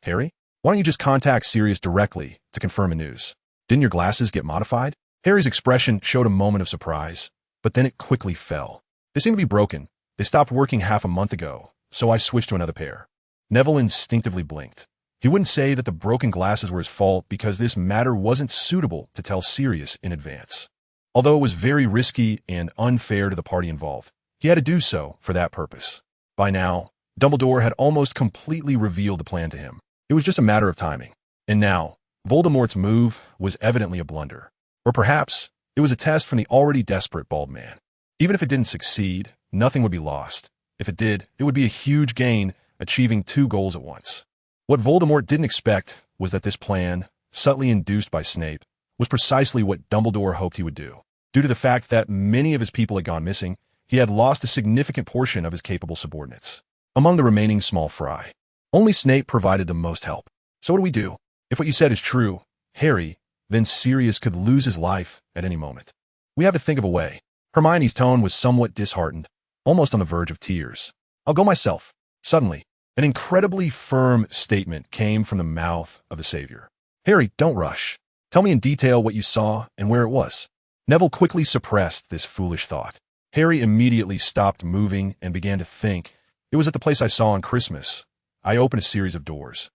"Harry, why don't you just contact Sirius directly to confirm the news? Didn't your glasses get modified?" Harry's expression showed a moment of surprise, but then it quickly fell. "They seem to be broken. They stopped working half a month ago, so I switched to another pair." Neville instinctively blinked. He wouldn't say that the broken glasses were his fault because this matter wasn't suitable to tell Sirius in advance. Although it was very risky and unfair to the party involved, he had to do so for that purpose. By now, Dumbledore had almost completely revealed the plan to him. It was just a matter of timing. And now, Voldemort's move was evidently a blunder. Or perhaps, it was a test from the already desperate bald man. Even if it didn't succeed, nothing would be lost. If it did, it would be a huge gain, achieving two goals at once. What Voldemort didn't expect was that this plan, subtly induced by Snape, was precisely what Dumbledore hoped he would do. Due to the fact that many of his people had gone missing, he had lost a significant portion of his capable subordinates. Among the remaining small fry, only Snape provided the most help. So what do we do? If what you said is true, Harry, then Sirius could lose his life at any moment. We have to think of a way. Hermione's tone was somewhat disheartened, almost on the verge of tears. I'll go myself. Suddenly, an incredibly firm statement came from the mouth of the Savior. Harry, don't rush. Tell me in detail what you saw and where it was. Neville quickly suppressed this foolish thought. Harry immediately stopped moving and began to think. It was at the place I saw on Christmas. I opened a series of doors.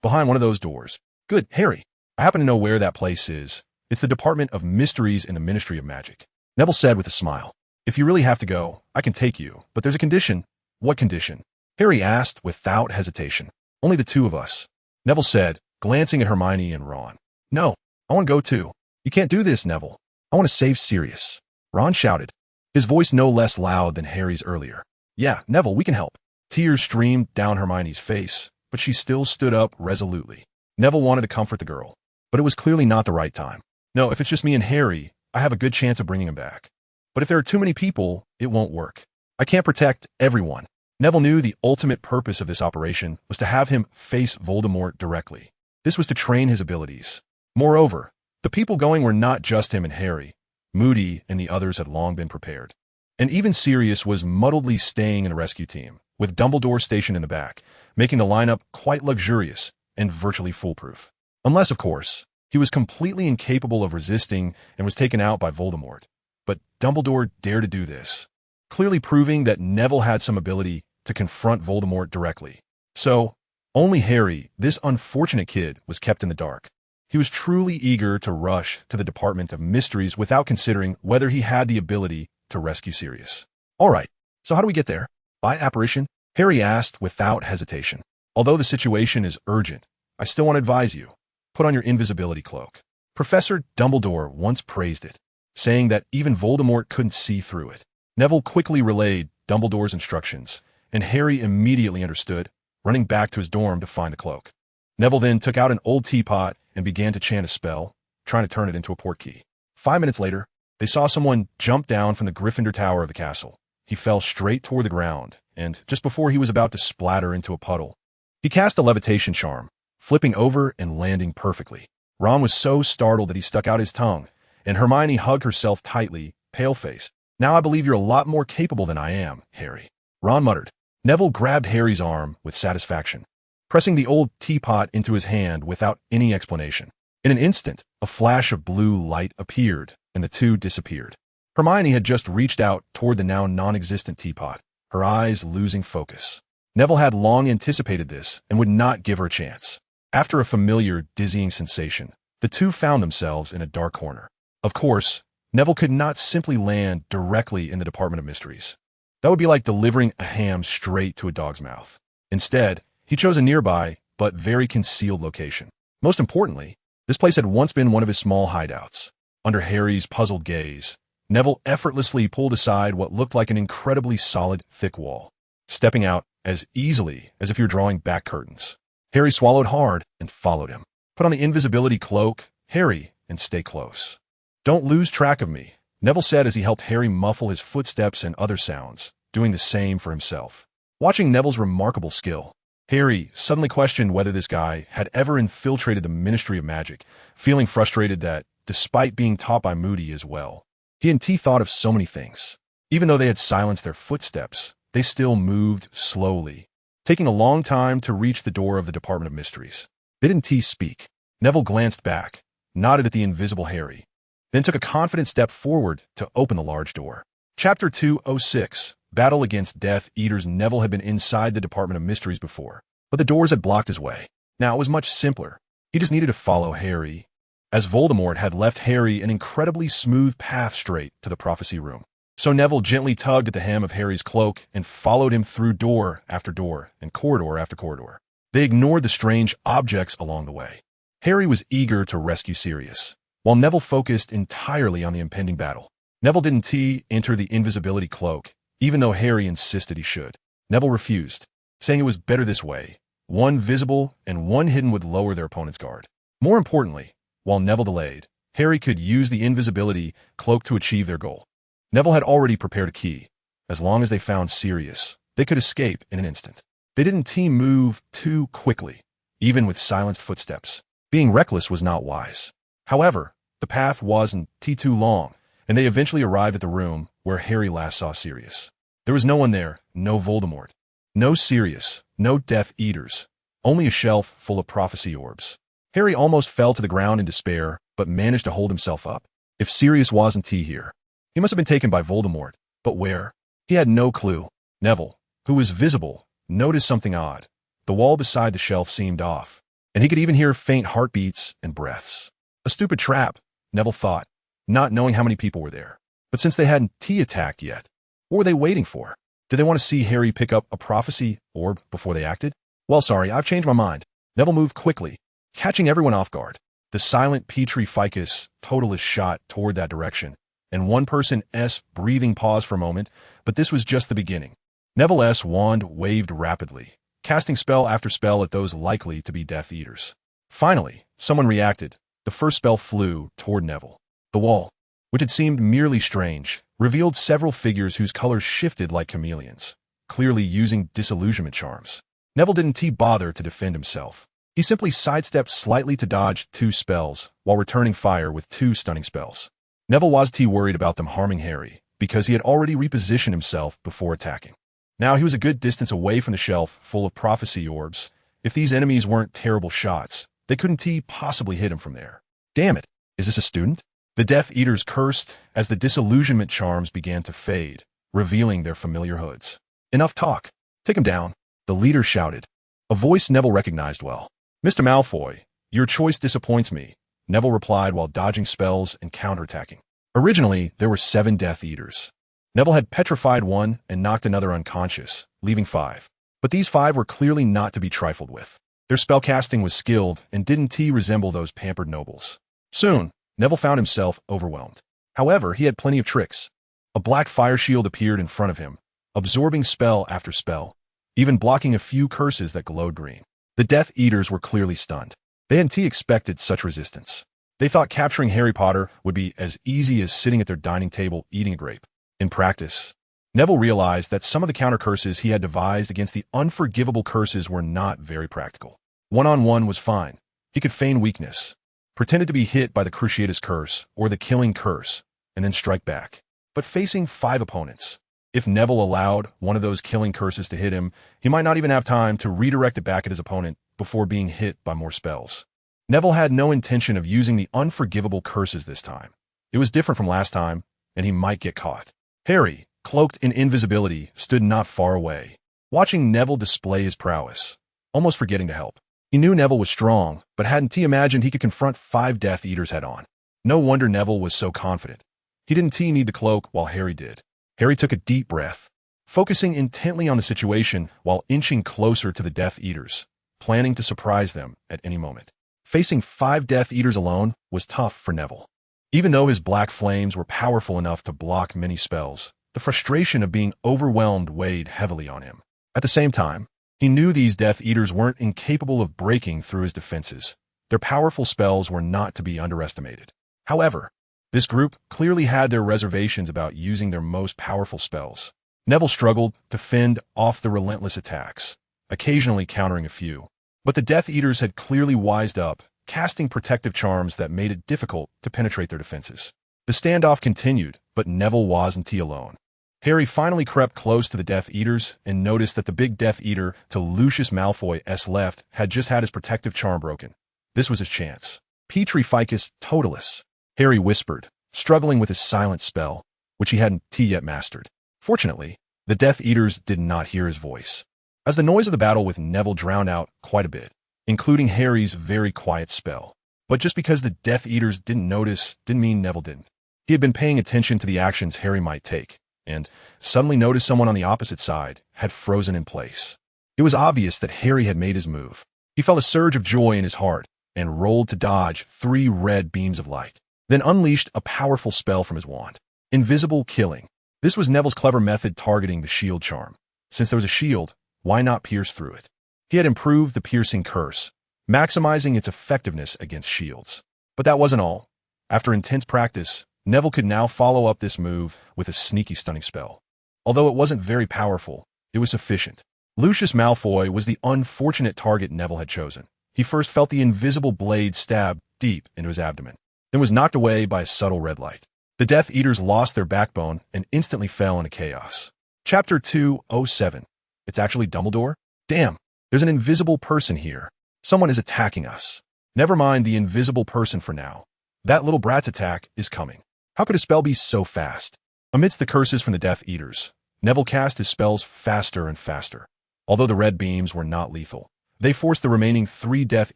Behind one of those doors. Good, Harry. I happen to know where that place is. It's the Department of Mysteries in the Ministry of Magic. Neville said with a smile. If you really have to go, I can take you, but there's a condition. What condition? Harry asked without hesitation. Only the two of us. Neville said, glancing at Hermione and Ron. No, I want to go too. You can't do this, Neville. I want to save Sirius. Ron shouted, his voice no less loud than Harry's earlier. Yeah, Neville, we can help. Tears streamed down Hermione's face, but she still stood up resolutely. Neville wanted to comfort the girl, but it was clearly not the right time. No, if it's just me and Harry, I have a good chance of bringing him back. But if there are too many people, it won't work. I can't protect everyone. Neville knew the ultimate purpose of this operation was to have him face Voldemort directly. This was to train his abilities. Moreover, the people going were not just him and Harry. Moody and the others had long been prepared. And even Sirius was muddledly staying in a rescue team, with Dumbledore stationed in the back, making the lineup quite luxurious and virtually foolproof. Unless, of course, he was completely incapable of resisting and was taken out by Voldemort. But Dumbledore dared to do this, clearly proving that Neville had some ability to confront Voldemort directly. So, only Harry, this unfortunate kid, was kept in the dark. He was truly eager to rush to the Department of Mysteries without considering whether he had the ability to rescue Sirius. All right, so how do we get there? By apparition? Harry asked without hesitation. Although the situation is urgent, I still want to advise you. Put on your invisibility cloak. Professor Dumbledore once praised it, saying that even Voldemort couldn't see through it. Neville quickly relayed Dumbledore's instructions, and Harry immediately understood, running back to his dorm to find the cloak. Neville then took out an old teapot and began to chant a spell, trying to turn it into a portkey. 5 minutes later, they saw someone jump down from the Gryffindor tower of the castle. He fell straight toward the ground, and just before he was about to splatter into a puddle, he cast a levitation charm, flipping over and landing perfectly. Ron was so startled that he stuck out his tongue, and Hermione hugged herself tightly, pale-faced. Now I believe you're a lot more capable than I am, Harry. Ron muttered. Neville grabbed Harry's arm with satisfaction, pressing the old teapot into his hand without any explanation. In an instant, a flash of blue light appeared, and the two disappeared. Hermione had just reached out toward the now non-existent teapot, her eyes losing focus. Neville had long anticipated this and would not give her a chance. After a familiar, dizzying sensation, the two found themselves in a dark corner. Of course, Neville could not simply land directly in the Department of Mysteries. That would be like delivering a ham straight to a dog's mouth. Instead, he chose a nearby, but very concealed location. Most importantly, this place had once been one of his small hideouts. Under Harry's puzzled gaze, Neville effortlessly pulled aside what looked like an incredibly solid, thick wall, stepping out as easily as if you're drawing back curtains. Harry swallowed hard and followed him. Put on the invisibility cloak, Harry, and stay close. Don't lose track of me, Neville said as he helped Harry muffle his footsteps and other sounds, doing the same for himself. Watching Neville's remarkable skill, Harry suddenly questioned whether this guy had ever infiltrated the Ministry of Magic, feeling frustrated that, despite being taught by Moody as well, he and T thought of so many things. Even though they had silenced their footsteps, they still moved slowly, taking a long time to reach the door of the Department of Mysteries. Didn't T speak? Neville glanced back, nodded at the invisible Harry, then took a confident step forward to open the large door. Chapter 206, Battle Against Death Eaters. Neville had been inside the Department of Mysteries before, but the doors had blocked his way. Now it was much simpler. He just needed to follow Harry, as Voldemort had left Harry an incredibly smooth path straight to the prophecy room. So Neville gently tugged at the hem of Harry's cloak and followed him through door after door and corridor after corridor. They ignored the strange objects along the way. Harry was eager to rescue Sirius, while Neville focused entirely on the impending battle. Neville didn't enter the invisibility cloak, even though Harry insisted he should. Neville refused, saying it was better this way. One visible and one hidden would lower their opponent's guard. More importantly, while Neville delayed, Harry could use the invisibility cloak to achieve their goal. Neville had already prepared a key. As long as they found Sirius, they could escape in an instant. They didn't team move too quickly, even with silenced footsteps. Being reckless was not wise. However, the path wasn't too long, and they eventually arrived at the room where Harry last saw Sirius. There was no one there, no Voldemort, no Sirius, no Death Eaters, only a shelf full of prophecy orbs. Harry almost fell to the ground in despair, but managed to hold himself up. If Sirius wasn't here, he must have been taken by Voldemort, but where? He had no clue. Neville, who was visible, noticed something odd. The wall beside the shelf seemed off, and he could even hear faint heartbeats and breaths. A stupid trap, Neville thought, not knowing how many people were there. But since they hadn't attacked yet, what were they waiting for? Did they want to see Harry pick up a prophecy orb before they acted? Well, sorry, I've changed my mind. Neville moved quickly, catching everyone off guard. The silent Petrie Ficus Totalus shot toward that direction, and one person's breathing paused for a moment, but this was just the beginning. Neville's wand waved rapidly, casting spell after spell at those likely to be Death Eaters. Finally, someone reacted. The first spell flew toward Neville. The wall, which had seemed merely strange, revealed several figures whose colors shifted like chameleons, clearly using disillusionment charms. Neville didn't bother to defend himself. He simply sidestepped slightly to dodge 2 spells, while returning fire with 2 stunning spells. Neville wasn't worried about them harming Harry, because he had already repositioned himself before attacking. Now he was a good distance away from the shelf full of prophecy orbs. If these enemies weren't terrible shots, they couldn't possibly hit him from there. Damn it, is this a student? The Death Eaters cursed as the disillusionment charms began to fade, revealing their familiar hoods. Enough talk. Take him down, the leader shouted. A voice Neville recognized well. Mr. Malfoy, your choice disappoints me, Neville replied while dodging spells and counterattacking. Originally, there were 7 Death Eaters. Neville had petrified one and knocked another unconscious, leaving 5. But these 5 were clearly not to be trifled with. Their spellcasting was skilled and didn't resemble those pampered nobles. Soon, Neville found himself overwhelmed. However, he had plenty of tricks. A black fire shield appeared in front of him, absorbing spell after spell, even blocking a few curses that glowed green. The Death Eaters were clearly stunned. They hadn't expected such resistance. They thought capturing Harry Potter would be as easy as sitting at their dining table eating a grape. In practice, Neville realized that some of the counter curses he had devised against the unforgivable curses were not very practical. One-on-one was fine. He could feign weakness, pretended to be hit by the Cruciatus Curse or the Killing Curse, and then strike back. But facing 5 opponents, if Neville allowed one of those killing curses to hit him, he might not even have time to redirect it back at his opponent before being hit by more spells. Neville had no intention of using the unforgivable curses this time. It was different from last time, and he might get caught. Harry, cloaked in invisibility, stood not far away, watching Neville display his prowess, almost forgetting to help. He knew Neville was strong, but hadn't imagined he could confront 5 Death Eaters head-on. No wonder Neville was so confident. He didn't need the cloak while Harry did. Harry took a deep breath, focusing intently on the situation while inching closer to the Death Eaters, planning to surprise them at any moment. Facing 5 Death Eaters alone was tough for Neville. Even though his black flames were powerful enough to block many spells, the frustration of being overwhelmed weighed heavily on him. At the same time, he knew these Death Eaters weren't incapable of breaking through his defenses. Their powerful spells were not to be underestimated. However, this group clearly had their reservations about using their most powerful spells. Neville struggled to fend off the relentless attacks, occasionally countering a few. But the Death Eaters had clearly wised up, casting protective charms that made it difficult to penetrate their defenses. The standoff continued, but Neville wasn't alone. Harry finally crept close to the Death Eaters and noticed that the big Death Eater to Lucius Malfoy's left had just had his protective charm broken. This was his chance. Petrie Ficus Totalus, Harry whispered, struggling with his silent spell, which he hadn't yet mastered. Fortunately, the Death Eaters did not hear his voice, as the noise of the battle with Neville drowned out quite a bit, including Harry's very quiet spell. But just because the Death Eaters didn't notice didn't mean Neville didn't. He had been paying attention to the actions Harry might take, and suddenly noticed someone on the opposite side had frozen in place. It was obvious that Harry had made his move. He felt a surge of joy in his heart and rolled to dodge 3 red beams of light, then unleashed a powerful spell from his wand. Invisible Killing. This was Neville's clever method targeting the shield charm. Since there was a shield, why not pierce through it? He had improved the piercing curse, maximizing its effectiveness against shields. But that wasn't all. After intense practice, Neville could now follow up this move with a sneaky stunning spell. Although it wasn't very powerful, it was sufficient. Lucius Malfoy was the unfortunate target Neville had chosen. He first felt the invisible blade stab deep into his abdomen, then was knocked away by a subtle red light. The Death Eaters lost their backbone and instantly fell into chaos. Chapter 207. It's actually Dumbledore? Damn, there's an invisible person here. Someone is attacking us. Never mind the invisible person for now. That little brat's attack is coming. How could a spell be so fast? Amidst the curses from the Death Eaters, Neville cast his spells faster and faster. Although the red beams were not lethal, they forced the remaining 3 Death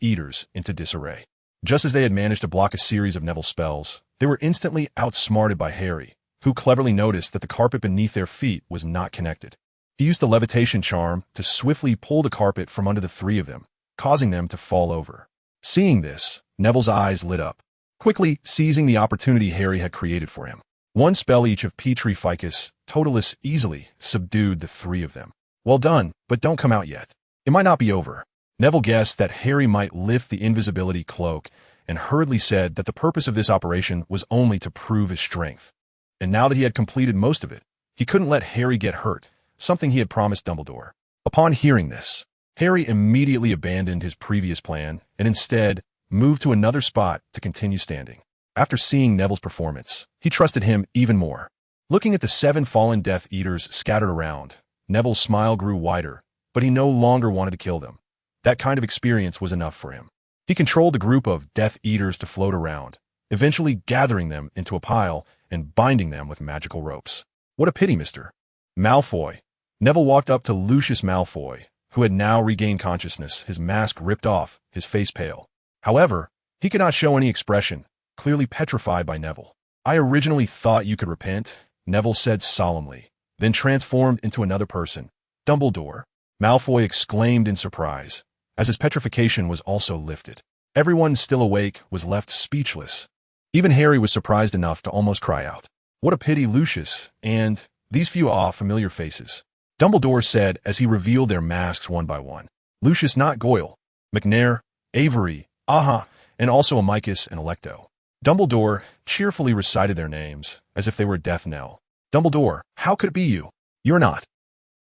Eaters into disarray. Just as they had managed to block a series of Neville's spells, they were instantly outsmarted by Harry, who cleverly noticed that the carpet beneath their feet was not connected. He used the levitation charm to swiftly pull the carpet from under the 3 of them, causing them to fall over. Seeing this, Neville's eyes lit up, quickly seizing the opportunity Harry had created for him. One spell each of Petri Ficus Totalis easily subdued the 3 of them. Well done, but don't come out yet. It might not be over. Neville guessed that Harry might lift the invisibility cloak and hurriedly said that the purpose of this operation was only to prove his strength. And now that he had completed most of it, he couldn't let Harry get hurt, something he had promised Dumbledore. Upon hearing this, Harry immediately abandoned his previous plan and instead moved to another spot to continue standing. After seeing Neville's performance, he trusted him even more. Looking at the 7 fallen Death Eaters scattered around, Neville's smile grew wider, but he no longer wanted to kill them. That kind of experience was enough for him. He controlled the group of Death Eaters to float around, eventually gathering them into a pile and binding them with magical ropes. What a pity, Mr. Malfoy. Neville walked up to Lucius Malfoy, who had now regained consciousness, his mask ripped off, his face pale. However, he could not show any expression, clearly petrified by Neville. I originally thought you could repent, Neville said solemnly, then transformed into another person. Dumbledore, Malfoy exclaimed in surprise, as his petrification was also lifted. Everyone still awake was left speechless. Even Harry was surprised enough to almost cry out. What a pity, Lucius, and these few familiar faces. Dumbledore said as he revealed their masks one by one. Lucius not Goyle, McNair, Avery, Aha, and also Amicus and Electo. Dumbledore cheerfully recited their names, as if they were a death knell. Dumbledore, how could it be you? You're not.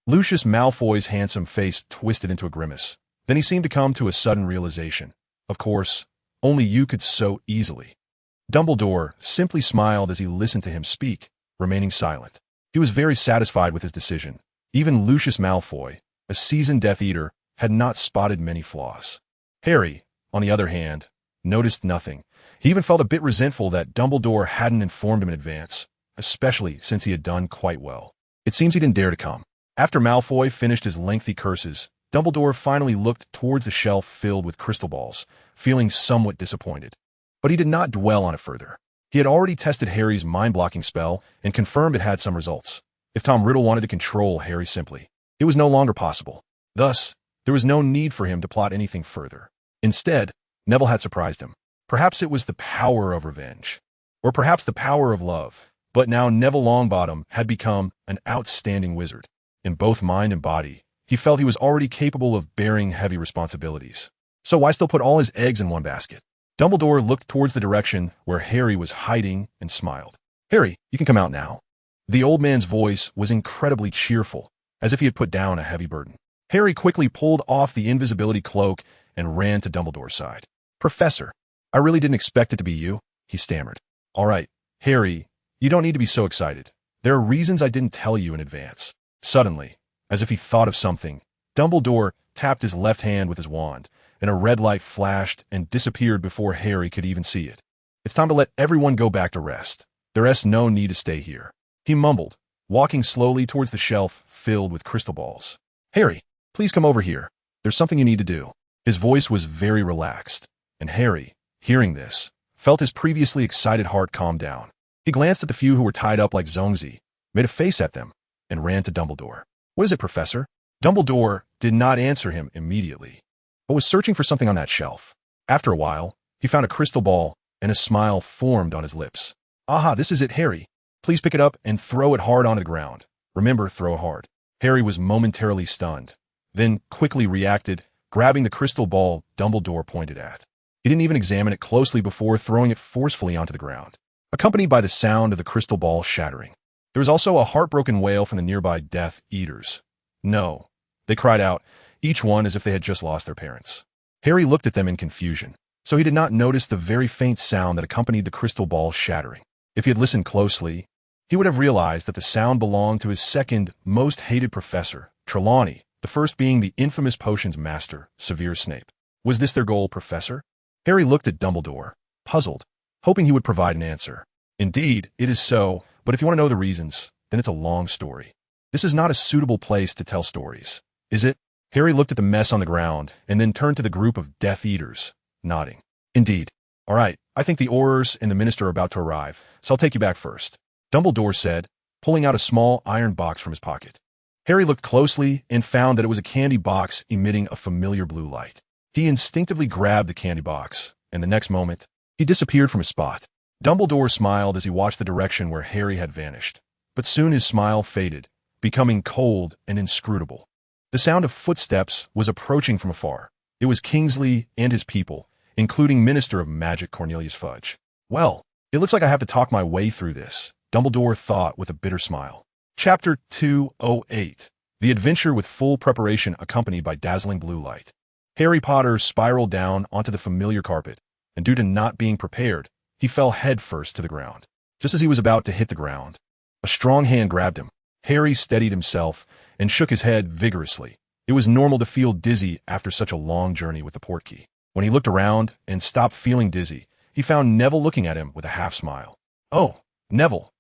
Lucius Malfoy's handsome face twisted into a grimace. Then he seemed to come to a sudden realization. Of course, only you could so easily. Dumbledore simply smiled as he listened to him speak, remaining silent. He was very satisfied with his decision. Even Lucius Malfoy, a seasoned Death Eater, had not spotted many flaws. Harry, on the other hand, noticed nothing. He even felt a bit resentful that Dumbledore hadn't informed him in advance, especially since he had done quite well. It seems he didn't dare to come. After Malfoy finished his lengthy curses, Dumbledore finally looked towards the shelf filled with crystal balls, feeling somewhat disappointed. But he did not dwell on it further. He had already tested Harry's mind-blocking spell and confirmed it had some results. If Tom Riddle wanted to control Harry simply, it was no longer possible. Thus, there was no need for him to plot anything further. Instead, Neville had surprised him. Perhaps it was the power of revenge, or perhaps the power of love. But now Neville Longbottom had become an outstanding wizard. In both mind and body, he felt he was already capable of bearing heavy responsibilities. So why still put all his eggs in one basket? Dumbledore looked towards the direction where Harry was hiding and smiled. Harry, you can come out now. The old man's voice was incredibly cheerful, as if he had put down a heavy burden. Harry quickly pulled off the invisibility cloak and ran to Dumbledore's side. Professor, I really didn't expect it to be you, he stammered. All right, Harry, you don't need to be so excited. There are reasons I didn't tell you in advance. Suddenly, as if he thought of something, Dumbledore tapped his left hand with his wand, and a red light flashed and disappeared before Harry could even see it. It's time to let everyone go back to rest. There's no need to stay here, he mumbled, walking slowly towards the shelf filled with crystal balls. Harry, please come over here. There's something you need to do. His voice was very relaxed, and Harry, hearing this, felt his previously excited heart calm down. He glanced at the few who were tied up like Zongzi, made a face at them, and ran to Dumbledore. What is it, Professor? Dumbledore did not answer him immediately, but was searching for something on that shelf. After a while, he found a crystal ball, and a smile formed on his lips. Aha, this is it, Harry. Please pick it up and throw it hard onto the ground. Remember, throw hard. Harry was momentarily stunned, then quickly reacted, grabbing the crystal ball Dumbledore pointed at. He didn't even examine it closely before throwing it forcefully onto the ground, accompanied by the sound of the crystal ball shattering. There was also a heartbroken wail from the nearby Death Eaters. No, they cried out, each one as if they had just lost their parents. Harry looked at them in confusion, so he did not notice the very faint sound that accompanied the crystal ball shattering. If he had listened closely, he would have realized that the sound belonged to his second most hated professor, Trelawney, the first being the infamous potions master, Severus Snape. Was this their goal, Professor? Harry looked at Dumbledore, puzzled, hoping he would provide an answer. Indeed, it is so, but if you want to know the reasons, then it's a long story. This is not a suitable place to tell stories, is it? Harry looked at the mess on the ground and then turned to the group of Death Eaters, nodding. Indeed. All right, I think the Aurors and the Minister are about to arrive, so I'll take you back first, Dumbledore said, pulling out a small iron box from his pocket. Harry looked closely and found that it was a candy box emitting a familiar blue light. He instinctively grabbed the candy box, and the next moment, he disappeared from his spot. Dumbledore smiled as he watched the direction where Harry had vanished, but soon his smile faded, becoming cold and inscrutable. The sound of footsteps was approaching from afar. It was Kingsley and his people, including Minister of Magic Cornelius Fudge. Well, it looks like I have to talk my way through this, Dumbledore thought with a bitter smile. Chapter 208. The Adventure with Full Preparation Accompanied by Dazzling Blue Light. Harry Potter spiraled down onto the familiar carpet, and due to not being prepared, he fell headfirst to the ground. Just as he was about to hit the ground, a strong hand grabbed him. Harry steadied himself and shook his head vigorously. It was normal to feel dizzy after such a long journey with the portkey. When he looked around and stopped feeling dizzy, he found Neville looking at him with a half-smile. "Oh, Neville,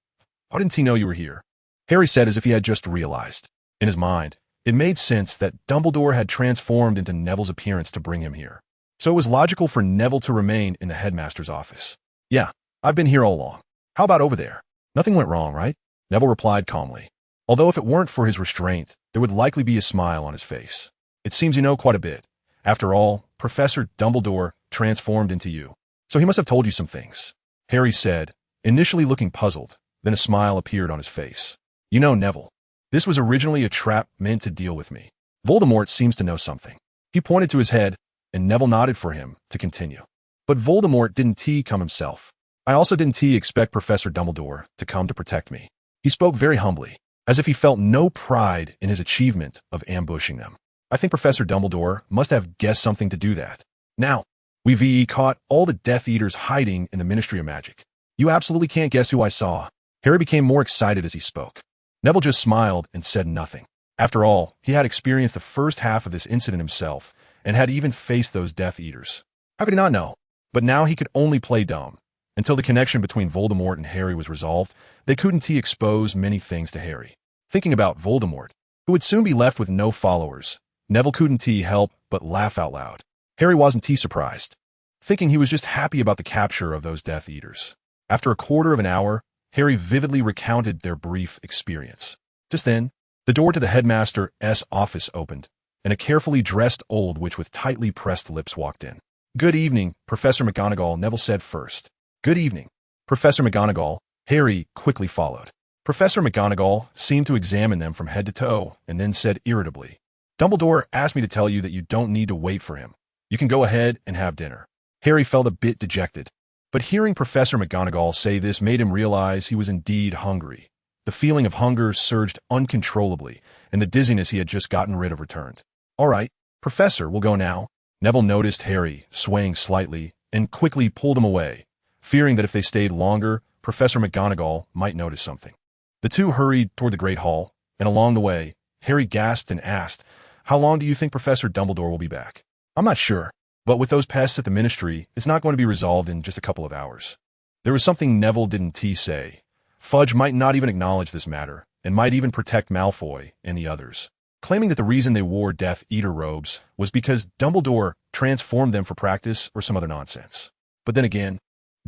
how didn't he know you were here?" Harry said as if he had just realized. In his mind, it made sense that Dumbledore had transformed into Neville's appearance to bring him here. So it was logical for Neville to remain in the headmaster's office. "Yeah, I've been here all along. How about over there? Nothing went wrong, right?" Neville replied calmly. Although if it weren't for his restraint, there would likely be a smile on his face. "It seems you know quite a bit. After all, Professor Dumbledore transformed into you. So he must have told you some things," Harry said, initially looking puzzled. Then a smile appeared on his face. "You know, Neville, this was originally a trap meant to deal with me. Voldemort seems to know something." He pointed to his head, and Neville nodded for him to continue. "But Voldemort didn't come himself. I also didn't expect Professor Dumbledore to come to protect me." He spoke very humbly, as if he felt no pride in his achievement of ambushing them. "I think Professor Dumbledore must have guessed something to do that. Now, we've caught all the Death Eaters hiding in the Ministry of Magic. You absolutely can't guess who I saw." Harry became more excited as he spoke. Neville just smiled and said nothing. After all, he had experienced the first half of this incident himself, and had even faced those Death Eaters. How could he not know? But now he could only play dumb. Until the connection between Voldemort and Harry was resolved, they couldn't expose many things to Harry. Thinking about Voldemort, who would soon be left with no followers, Neville couldn't help but laugh out loud. Harry wasn't surprised, thinking he was just happy about the capture of those Death Eaters. After a quarter of an hour, Harry vividly recounted their brief experience. Just then, the door to the headmaster's office opened, and a carefully dressed old witch with tightly pressed lips walked in. "Good evening, Professor McGonagall," Neville said first. "Good evening, Professor McGonagall," Harry quickly followed. Professor McGonagall seemed to examine them from head to toe, and then said irritably, "Dumbledore asked me to tell you that you don't need to wait for him. You can go ahead and have dinner." Harry felt a bit dejected, but hearing Professor McGonagall say this made him realize he was indeed hungry. The feeling of hunger surged uncontrollably, and the dizziness he had just gotten rid of returned. "All right, Professor, we'll go now." Neville noticed Harry swaying slightly and quickly pulled him away, fearing that if they stayed longer, Professor McGonagall might notice something. The two hurried toward the Great Hall, and along the way, Harry gasped and asked, "How long do you think Professor Dumbledore will be back?" "I'm not sure, but with those pests at the Ministry, it's not going to be resolved in just a couple of hours." There was something Neville didn't say. Fudge might not even acknowledge this matter, and might even protect Malfoy and the others, claiming that the reason they wore Death Eater robes was because Dumbledore transformed them for practice or some other nonsense. But then again,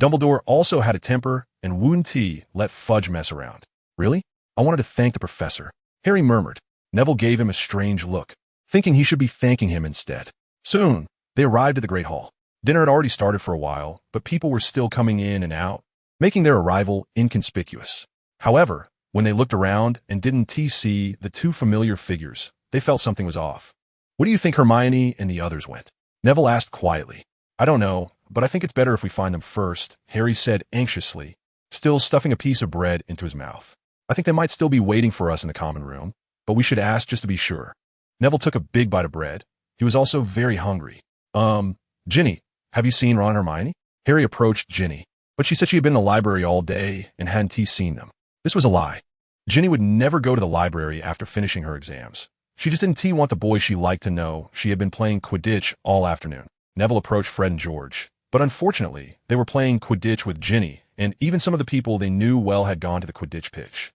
Dumbledore also had a temper and wouldn't let Fudge mess around. "Really? I wanted to thank the professor," Harry murmured. Neville gave him a strange look, thinking he should be thanking him instead. Soon, they arrived at the Great Hall. Dinner had already started for a while, but people were still coming in and out, making their arrival inconspicuous. However, when they looked around and didn't see the two familiar figures, they felt something was off. "Where do you think Hermione and the others went?" Neville asked quietly. "I don't know. but I think it's better if we find them first, Harry said anxiously, still stuffing a piece of bread into his mouth. I think they might still be waiting for us in the common room, but we should ask just to be sure. Neville took a big bite of bread. He was also very hungry. Ginny, have you seen Ron and Hermione? Harry approached Ginny, but she said she had been in the library all day and hadn't seen them. This was a lie. Ginny would never go to the library after finishing her exams. She just didn't want the boy she liked to know she had been playing Quidditch all afternoon. Neville approached Fred and George, but unfortunately, they were playing Quidditch with Ginny, and even some of the people they knew well had gone to the Quidditch pitch.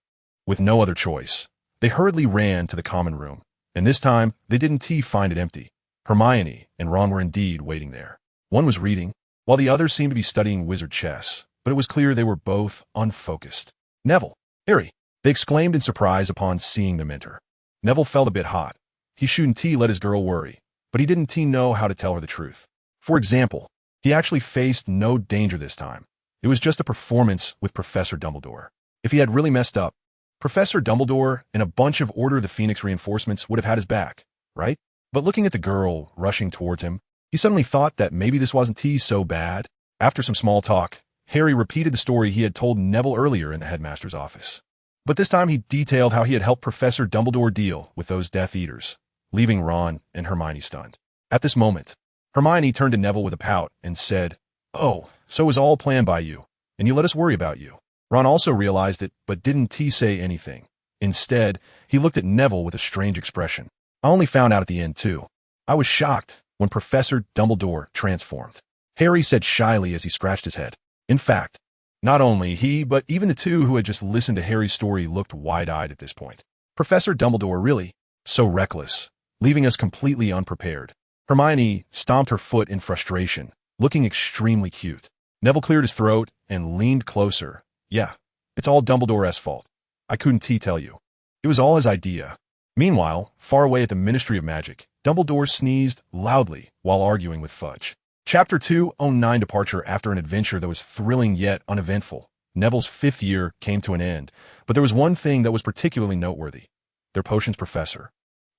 With no other choice, they hurriedly ran to the common room, and this time they didn't find it empty. Hermione and Ron were indeed waiting there. One was reading, while the other seemed to be studying wizard chess, but it was clear they were both unfocused. Neville, Harry, they exclaimed in surprise upon seeing them enter. Neville felt a bit hot. He shouldn't let his girl worry, but he didn't know how to tell her the truth. For example, he actually faced no danger this time. It was just a performance with Professor Dumbledore. If he had really messed up, Professor Dumbledore and a bunch of Order of the Phoenix reinforcements would have had his back, right? But looking at the girl rushing towards him, he suddenly thought that maybe this wasn't so bad. After some small talk, Harry repeated the story he had told Neville earlier in the headmaster's office. But this time he detailed how he had helped Professor Dumbledore deal with those Death Eaters, leaving Ron and Hermione stunned. At this moment, Hermione turned to Neville with a pout and said, "Oh, so it was all planned by you, and you let us worry about you." Ron also realized it, but didn't say anything. Instead, he looked at Neville with a strange expression. "I only found out at the end, too. I was shocked when Professor Dumbledore transformed," Harry said shyly as he scratched his head. In fact, not only he, but even the two who had just listened to Harry's story looked wide-eyed at this point. Professor Dumbledore really? So reckless, leaving us completely unprepared. Hermione stomped her foot in frustration, looking extremely cute. Neville cleared his throat and leaned closer. "Yeah, it's all Dumbledore's fault. I couldn't tell you. It was all his idea." Meanwhile, far away at the Ministry of Magic, Dumbledore sneezed loudly while arguing with Fudge. Chapter 209 Departure. After an adventure that was thrilling yet uneventful, Neville's 5th year came to an end, but there was one thing that was particularly noteworthy. Their potions professor,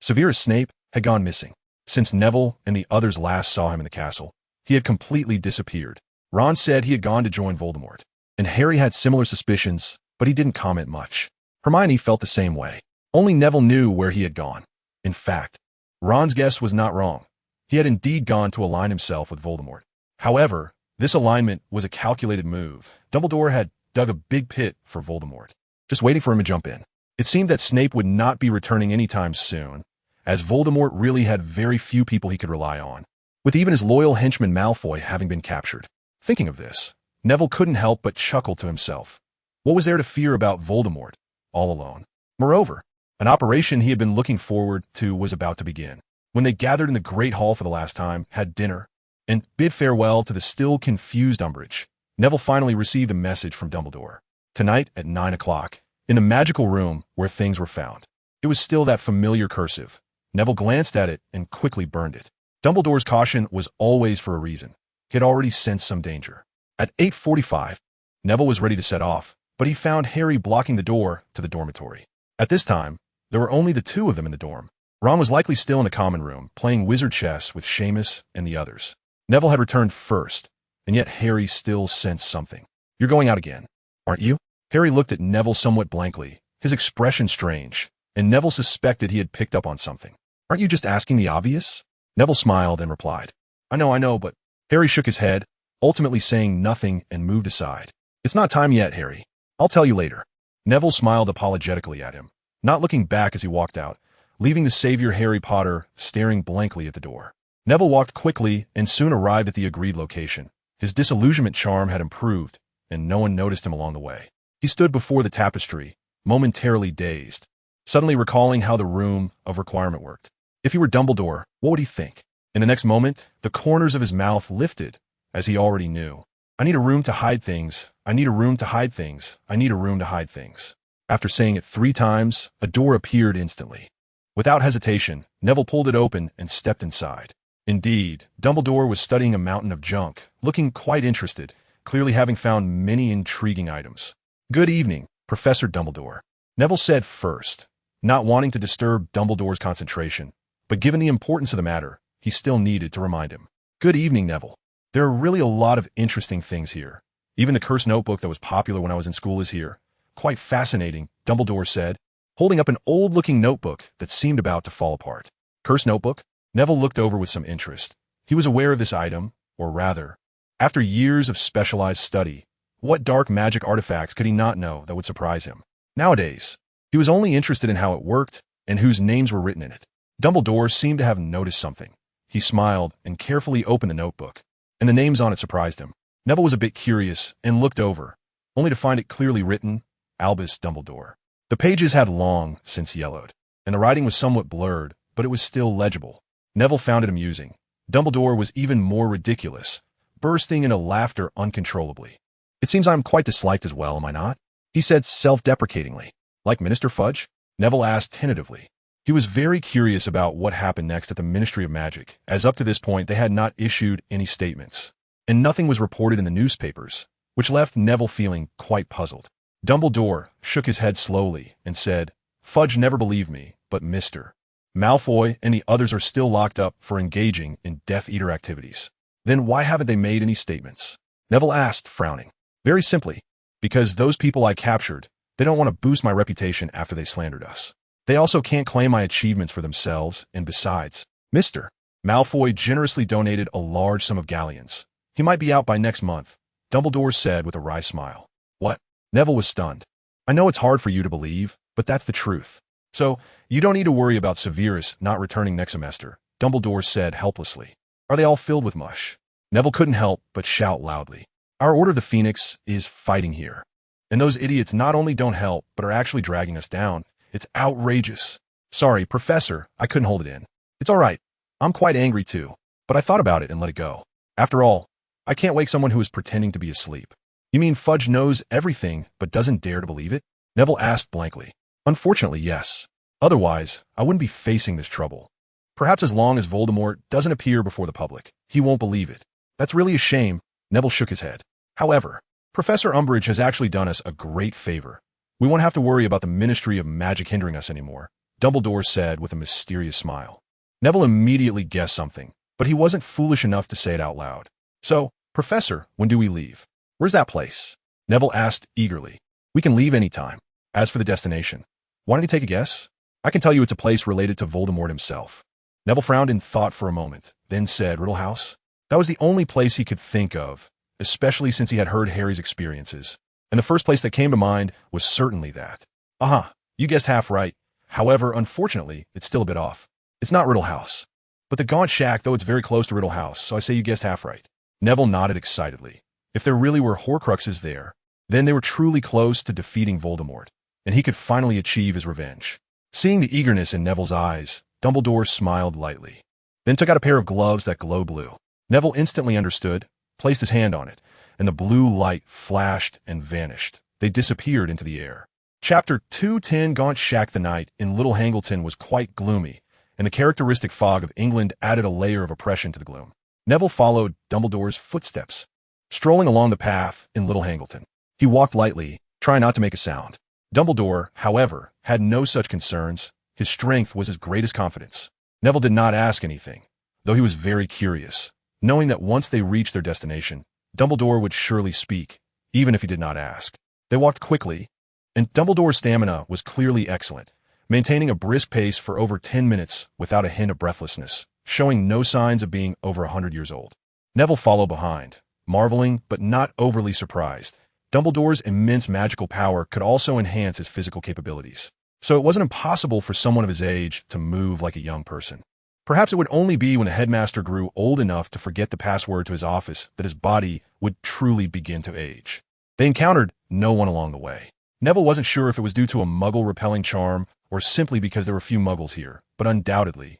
Severus Snape, had gone missing. Since Neville and the others last saw him in the castle, he had completely disappeared. Ron said he had gone to join Voldemort, and Harry had similar suspicions, but he didn't comment much. Hermione felt the same way. Only Neville knew where he had gone. In fact, Ron's guess was not wrong. He had indeed gone to align himself with Voldemort. However, this alignment was a calculated move. Dumbledore had dug a big pit for Voldemort, just waiting for him to jump in. It seemed that Snape would not be returning anytime soon, as Voldemort really had very few people he could rely on, with even his loyal henchman Malfoy having been captured. Thinking of this, Neville couldn't help but chuckle to himself. What was there to fear about Voldemort, all alone? Moreover, an operation he had been looking forward to was about to begin. When they gathered in the Great Hall for the last time, had dinner, and bid farewell to the still confused Umbridge, Neville finally received a message from Dumbledore. Tonight at 9 o'clock, in the magical room where things were found. It was still that familiar cursive. Neville glanced at it and quickly burned it. Dumbledore's caution was always for a reason. He had already sensed some danger. At 8:45, Neville was ready to set off, but he found Harry blocking the door to the dormitory. At this time, there were only the two of them in the dorm. Ron was likely still in the common room, playing wizard chess with Seamus and the others. Neville had returned first, and yet Harry still sensed something. "You're going out again, aren't you?" Harry looked at Neville somewhat blankly, his expression strange, and Neville suspected he had picked up on something. "Aren't you just asking the obvious?" Neville smiled and replied, I know, but..." Harry shook his head, ultimately saying nothing and moved aside. "It's not time yet, Harry. I'll tell you later." Neville smiled apologetically at him, not looking back as he walked out, leaving the savior Harry Potter staring blankly at the door. Neville walked quickly and soon arrived at the agreed location. His disillusionment charm had improved, and no one noticed him along the way. He stood before the tapestry, momentarily dazed, suddenly recalling how the room of requirement worked. If he were Dumbledore, what would he think? In the next moment, the corners of his mouth lifted, as he already knew. "I need a room to hide things. I need a room to hide things. I need a room to hide things." After saying it 3 times, a door appeared instantly. Without hesitation, Neville pulled it open and stepped inside. Indeed, Dumbledore was studying a mountain of junk, looking quite interested, clearly having found many intriguing items. "Good evening, Professor Dumbledore," Neville said first, not wanting to disturb Dumbledore's concentration, but given the importance of the matter, he still needed to remind him. "Good evening, Neville." There are really a lot of interesting things here. Even the cursed notebook that was popular when I was in school is here. Quite fascinating, Dumbledore said, holding up an old-looking notebook that seemed about to fall apart. Cursed notebook? Neville looked over with some interest. He was aware of this item, or rather, after years of specialized study, what dark magic artifacts could he not know that would surprise him? Nowadays, he was only interested in how it worked and whose names were written in it. Dumbledore seemed to have noticed something. He smiled and carefully opened the notebook, and the names on it surprised him. Neville was a bit curious and looked over, only to find it clearly written, Albus Dumbledore. The pages had long since yellowed, and the writing was somewhat blurred, but it was still legible. Neville found it amusing. Dumbledore was even more ridiculous, bursting into laughter uncontrollably. It seems I'm quite disliked as well, am I not? He said self-deprecatingly. Like Minister Fudge? Neville asked tentatively. He was very curious about what happened next at the Ministry of Magic, as up to this point they had not issued any statements, and nothing was reported in the newspapers, which left Neville feeling quite puzzled. Dumbledore shook his head slowly and said, Fudge never believed me, but Mr. Malfoy and the others are still locked up for engaging in Death Eater activities. Then why haven't they made any statements? Neville asked, frowning. Very simply, because those people I captured, they don't want to boost my reputation after they slandered us. They also can't claim my achievements for themselves, and besides, Mr. Malfoy generously donated a large sum of galleons. He might be out by next month, Dumbledore said with a wry smile. What? Neville was stunned. I know it's hard for you to believe, but that's the truth. So, you don't need to worry about Severus not returning next semester, Dumbledore said helplessly. Are they all filled with mush? Neville couldn't help but shout loudly. Our Order of the Phoenix is fighting here. And those idiots not only don't help, but are actually dragging us down. It's outrageous. Sorry, Professor, I couldn't hold it in. It's all right. I'm quite angry too, but I thought about it and let it go. After all, I can't wake someone who is pretending to be asleep. You mean Fudge knows everything but doesn't dare to believe it? Neville asked blankly. Unfortunately, yes. Otherwise, I wouldn't be facing this trouble. Perhaps as long as Voldemort doesn't appear before the public, he won't believe it. That's really a shame, Neville shook his head. However, Professor Umbridge has actually done us a great favor. We won't have to worry about the Ministry of Magic hindering us anymore, Dumbledore said with a mysterious smile. Neville immediately guessed something, but he wasn't foolish enough to say it out loud. So, Professor, when do we leave? Where's that place? Neville asked eagerly. We can leave any time. As for the destination, why don't you take a guess? I can tell you it's a place related to Voldemort himself. Neville frowned in thought for a moment, then said Riddle House. That was the only place he could think of, especially since he had heard Harry's experiences. And the first place that came to mind was certainly that. Aha, you guessed half right. However, unfortunately, it's still a bit off. It's not Riddle House. But the Gaunt Shack, though it's very close to Riddle House, so I say you guessed half right. Neville nodded excitedly. If there really were Horcruxes there, then they were truly close to defeating Voldemort, and he could finally achieve his revenge. Seeing the eagerness in Neville's eyes, Dumbledore smiled lightly, then took out a pair of gloves that glowed blue. Neville instantly understood, placed his hand on it, and the blue light flashed and vanished. They disappeared into the air. Chapter 210 Gaunt Shack. The night in Little Hangleton was quite gloomy, and the characteristic fog of England added a layer of oppression to the gloom. Neville followed Dumbledore's footsteps, strolling along the path in Little Hangleton. He walked lightly, trying not to make a sound. Dumbledore, however, had no such concerns. His strength was his greatest confidence. Neville did not ask anything, though he was very curious, knowing that once they reached their destination, Dumbledore would surely speak, even if he did not ask. They walked quickly, and Dumbledore's stamina was clearly excellent, maintaining a brisk pace for over 10 minutes without a hint of breathlessness, showing no signs of being over 100 years old. Neville followed behind, marveling but not overly surprised. Dumbledore's immense magical power could also enhance his physical capabilities, so it wasn't impossible for someone of his age to move like a young person. Perhaps it would only be when the headmaster grew old enough to forget the password to his office that his body would truly begin to age. They encountered no one along the way. Neville wasn't sure if it was due to a muggle-repelling charm or simply because there were few muggles here, but undoubtedly,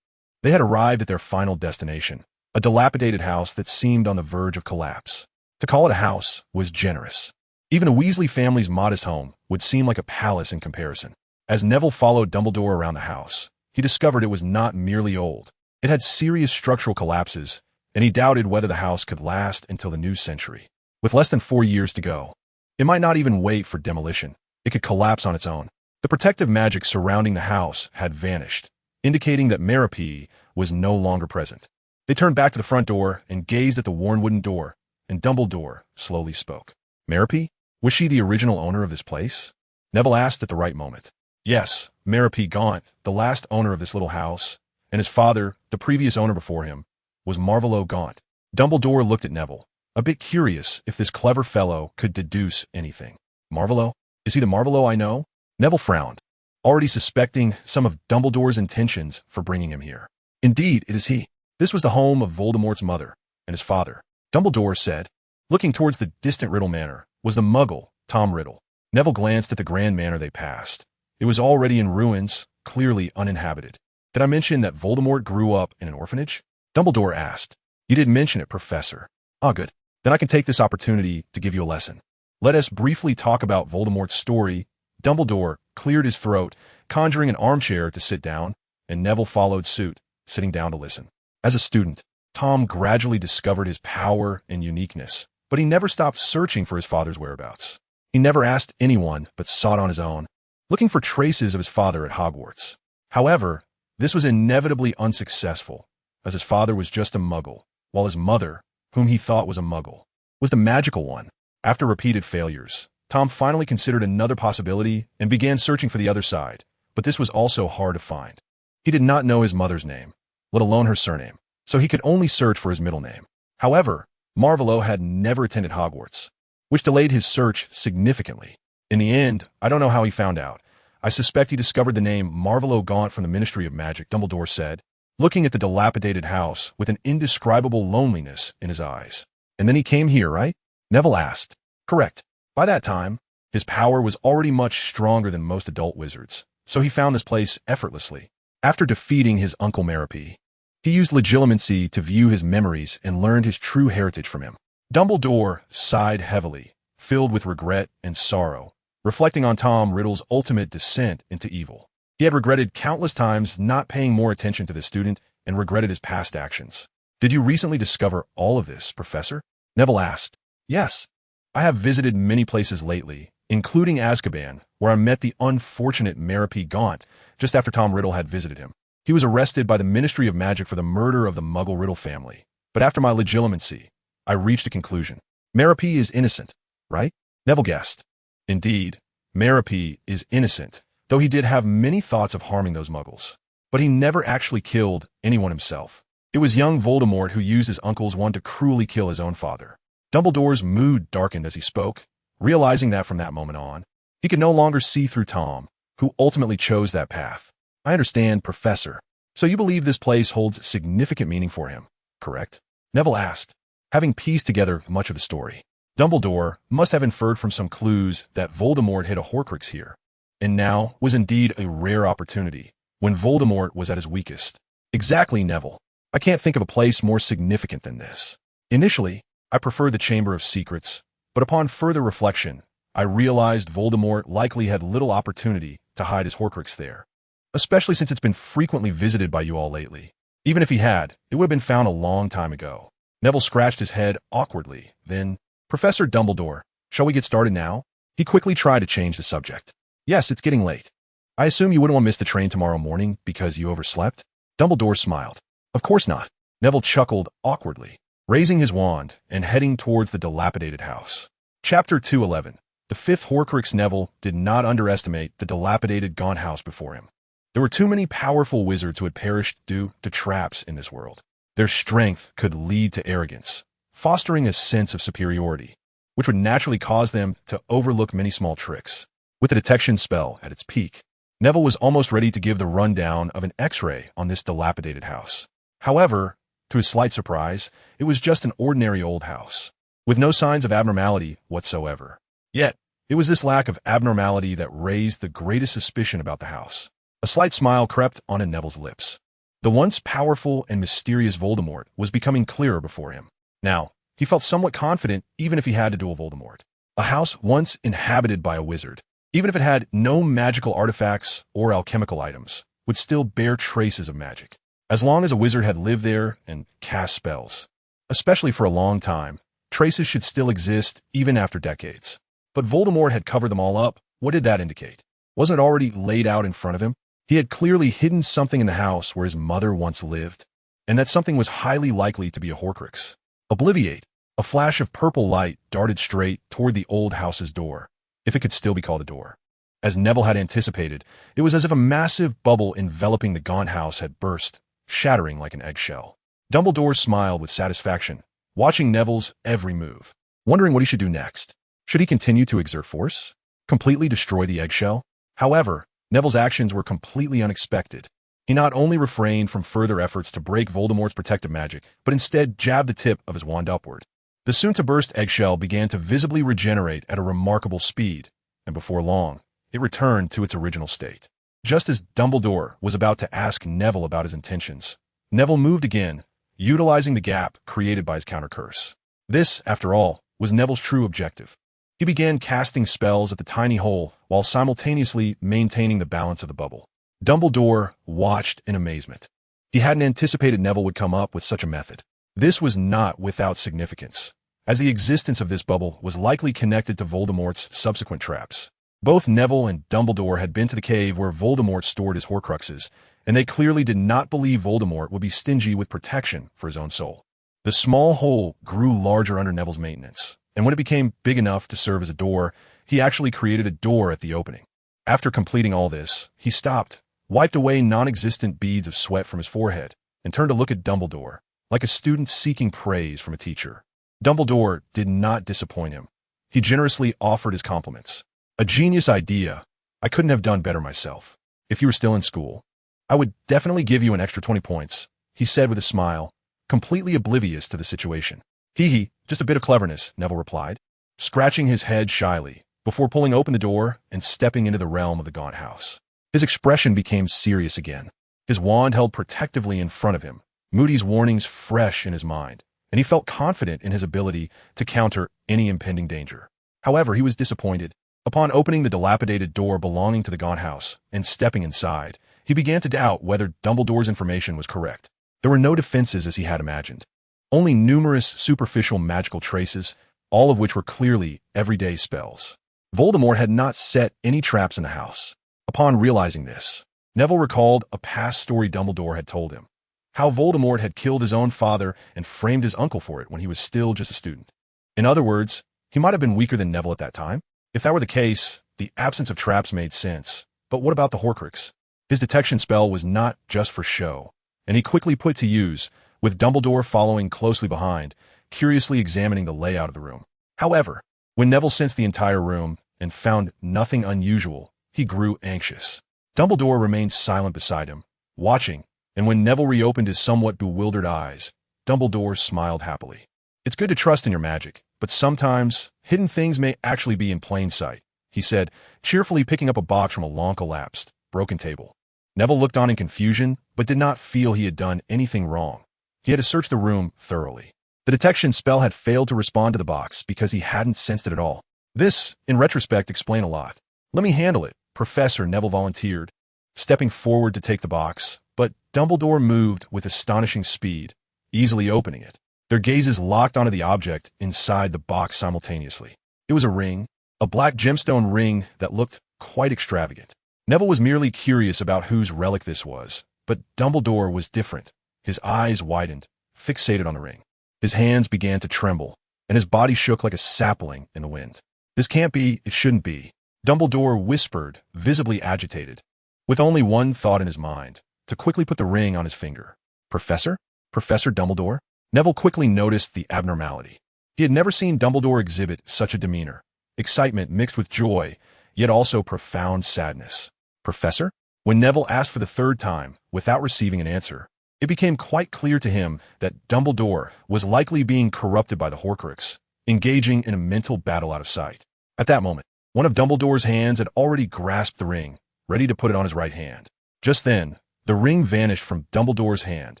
they had arrived at their final destination, a dilapidated house that seemed on the verge of collapse. To call it a house was generous. Even a Weasley family's modest home would seem like a palace in comparison. As Neville followed Dumbledore around the house, he discovered it was not merely old. It had serious structural collapses, and he doubted whether the house could last until the new century. With less than 4 years to go, it might not even wait for demolition. It could collapse on its own. The protective magic surrounding the house had vanished, indicating that Merope was no longer present. They turned back to the front door and gazed at the worn wooden door, and Dumbledore slowly spoke. Merope? Was she the original owner of this place? Neville asked at the right moment. Yes, Merope Gaunt, the last owner of this little house, and his father, the previous owner before him, was Marvolo Gaunt. Dumbledore looked at Neville, a bit curious if this clever fellow could deduce anything. Marvolo? Is he the Marvolo I know? Neville frowned, already suspecting some of Dumbledore's intentions for bringing him here. Indeed, it is he. This was the home of Voldemort's mother and his father. Dumbledore said, looking towards the distant Riddle Manor, was the Muggle, Tom Riddle. Neville glanced at the grand manor they passed. It was already in ruins, clearly uninhabited. Did I mention that Voldemort grew up in an orphanage? Dumbledore asked. You did mention it, Professor. Ah, good. Then I can take this opportunity to give you a lesson. Let us briefly talk about Voldemort's story. Dumbledore cleared his throat, conjuring an armchair to sit down, and Neville followed suit, sitting down to listen. As a student, Tom gradually discovered his power and uniqueness, but he never stopped searching for his father's whereabouts. He never asked anyone, but sought on his own, looking for traces of his father at Hogwarts. However, this was inevitably unsuccessful, as his father was just a Muggle, while his mother, whom he thought was a Muggle, was the magical one. After repeated failures, Tom finally considered another possibility and began searching for the other side, but this was also hard to find. He did not know his mother's name, let alone her surname, so he could only search for his middle name. However, Marvolo had never attended Hogwarts, which delayed his search significantly. In the end, I don't know how he found out. I suspect he discovered the name Marvolo Gaunt from the Ministry of Magic, Dumbledore said, looking at the dilapidated house with an indescribable loneliness in his eyes. And then he came here, right? Neville asked. Correct. By that time, his power was already much stronger than most adult wizards, so he found this place effortlessly. After defeating his Uncle Merope, he used legilimency to view his memories and learned his true heritage from him. Dumbledore sighed heavily, filled with regret and sorrow, reflecting on Tom Riddle's ultimate descent into evil. He had regretted countless times not paying more attention to the student and regretted his past actions. Did you recently discover all of this, Professor? Neville asked. Yes. I have visited many places lately, including Azkaban, where I met the unfortunate Merope Gaunt just after Tom Riddle had visited him. He was arrested by the Ministry of Magic for the murder of the Muggle Riddle family. But after my legilimency, I reached a conclusion. Merope is innocent, right? Neville guessed. Indeed, Merope is innocent, though he did have many thoughts of harming those Muggles. But he never actually killed anyone himself. It was young Voldemort who used his uncle's one to cruelly kill his own father. Dumbledore's mood darkened as he spoke, realizing that from that moment on, he could no longer see through Tom, who ultimately chose that path. I understand, Professor. So you believe this place holds significant meaning for him, correct? Neville asked, having pieced together much of the story. Dumbledore must have inferred from some clues that Voldemort hid a Horcrux here, and now was indeed a rare opportunity, when Voldemort was at his weakest. Exactly, Neville. I can't think of a place more significant than this. Initially, I preferred the Chamber of Secrets, but upon further reflection, I realized Voldemort likely had little opportunity to hide his Horcrux there, especially since it's been frequently visited by you all lately. Even if he had, it would have been found a long time ago. Neville scratched his head awkwardly, then, Professor Dumbledore, shall we get started now? He quickly tried to change the subject. Yes, it's getting late. I assume you wouldn't want to miss the train tomorrow morning because you overslept? Dumbledore smiled. Of course not. Neville chuckled awkwardly, raising his wand and heading towards the dilapidated house. Chapter 211. The fifth Horcrux. Neville did not underestimate the dilapidated Gaunt house before him. There were too many powerful wizards who had perished due to traps in this world. Their strength could lead to arrogance, fostering a sense of superiority, which would naturally cause them to overlook many small tricks. With the detection spell at its peak, Neville was almost ready to give the rundown of an X-ray on this dilapidated house. However, to his slight surprise, it was just an ordinary old house, with no signs of abnormality whatsoever. Yet, it was this lack of abnormality that raised the greatest suspicion about the house. A slight smile crept onto Neville's lips. The once powerful and mysterious Voldemort was becoming clearer before him. Now, he felt somewhat confident even if he had to duel Voldemort. A house once inhabited by a wizard, even if it had no magical artifacts or alchemical items, would still bear traces of magic, as long as a wizard had lived there and cast spells. Especially for a long time, traces should still exist even after decades. But Voldemort had covered them all up. What did that indicate? Wasn't it already laid out in front of him? He had clearly hidden something in the house where his mother once lived. and that something was highly likely to be a Horcrux. Obliviate. A flash of purple light darted straight toward the old house's door, if it could still be called a door. As Neville had anticipated, it was as if a massive bubble enveloping the gaunt house had burst, shattering like an eggshell. Dumbledore smiled with satisfaction, watching Neville's every move, wondering what he should do next. Should he continue to exert force? Completely destroy the eggshell? However, Neville's actions were completely unexpected. He not only refrained from further efforts to break Voldemort's protective magic, but instead jabbed the tip of his wand upward. The soon-to-burst eggshell began to visibly regenerate at a remarkable speed, and before long, it returned to its original state. Just as Dumbledore was about to ask Neville about his intentions, Neville moved again, utilizing the gap created by his counter-curse. This, after all, was Neville's true objective. He began casting spells at the tiny hole while simultaneously maintaining the balance of the bubble. Dumbledore watched in amazement. He hadn't anticipated Neville would come up with such a method. This was not without significance, as the existence of this bubble was likely connected to Voldemort's subsequent traps. Both Neville and Dumbledore had been to the cave where Voldemort stored his Horcruxes, and they clearly did not believe Voldemort would be stingy with protection for his own soul. The small hole grew larger under Neville's maintenance, and when it became big enough to serve as a door, he actually created a door at the opening. After completing all this, he stopped, wiped away non-existent beads of sweat from his forehead, and turned to look at Dumbledore, like a student seeking praise from a teacher. Dumbledore did not disappoint him. He generously offered his compliments. "A genius idea. I couldn't have done better myself. If you were still in school, I would definitely give you an extra 20 points, he said with a smile, completely oblivious to the situation. Hee, just a bit of cleverness, Neville replied, scratching his head shyly, before pulling open the door and stepping into the realm of the gaunt house. His expression became serious again, his wand held protectively in front of him, Moody's warnings fresh in his mind, and he felt confident in his ability to counter any impending danger. However, he was disappointed. Upon opening the dilapidated door belonging to the gaunt house and stepping inside, he began to doubt whether Dumbledore's information was correct. There were no defenses as he had imagined, only numerous superficial magical traces, all of which were clearly everyday spells. Voldemort had not set any traps in the house. Upon realizing this, Neville recalled a past story Dumbledore had told him, how Voldemort had killed his own father and framed his uncle for it when he was still just a student. In other words, he might have been weaker than Neville at that time. If that were the case, the absence of traps made sense. But what about the Horcrux? His detection spell was not just for show, and he quickly put to use, with Dumbledore following closely behind, curiously examining the layout of the room. However, when Neville sensed the entire room and found nothing unusual, he grew anxious. Dumbledore remained silent beside him, watching, and when Neville reopened his somewhat bewildered eyes, Dumbledore smiled happily. It's good to trust in your magic, but sometimes hidden things may actually be in plain sight, he said, cheerfully picking up a box from a long-collapsed, broken table. Neville looked on in confusion, but did not feel he had done anything wrong. He had to search the room thoroughly. The detection spell had failed to respond to the box because he hadn't sensed it at all. This, in retrospect, explained a lot. Let me handle it, Professor, Neville volunteered, stepping forward to take the box, but Dumbledore moved with astonishing speed, easily opening it. Their gazes locked onto the object inside the box simultaneously. It was a ring, a black gemstone ring that looked quite extravagant. Neville was merely curious about whose relic this was, but Dumbledore was different. His eyes widened, fixated on the ring. His hands began to tremble, and his body shook like a sapling in the wind. This can't be, it shouldn't be, Dumbledore whispered, visibly agitated, with only one thought in his mind, to quickly put the ring on his finger. Professor? Professor Dumbledore? Neville quickly noticed the abnormality. He had never seen Dumbledore exhibit such a demeanor, excitement mixed with joy, yet also profound sadness. Professor? When Neville asked for the third time, without receiving an answer, it became quite clear to him that Dumbledore was likely being corrupted by the Horcrux, engaging in a mental battle out of sight. At that moment, one of Dumbledore's hands had already grasped the ring, ready to put it on his right hand. Just then, the ring vanished from Dumbledore's hand,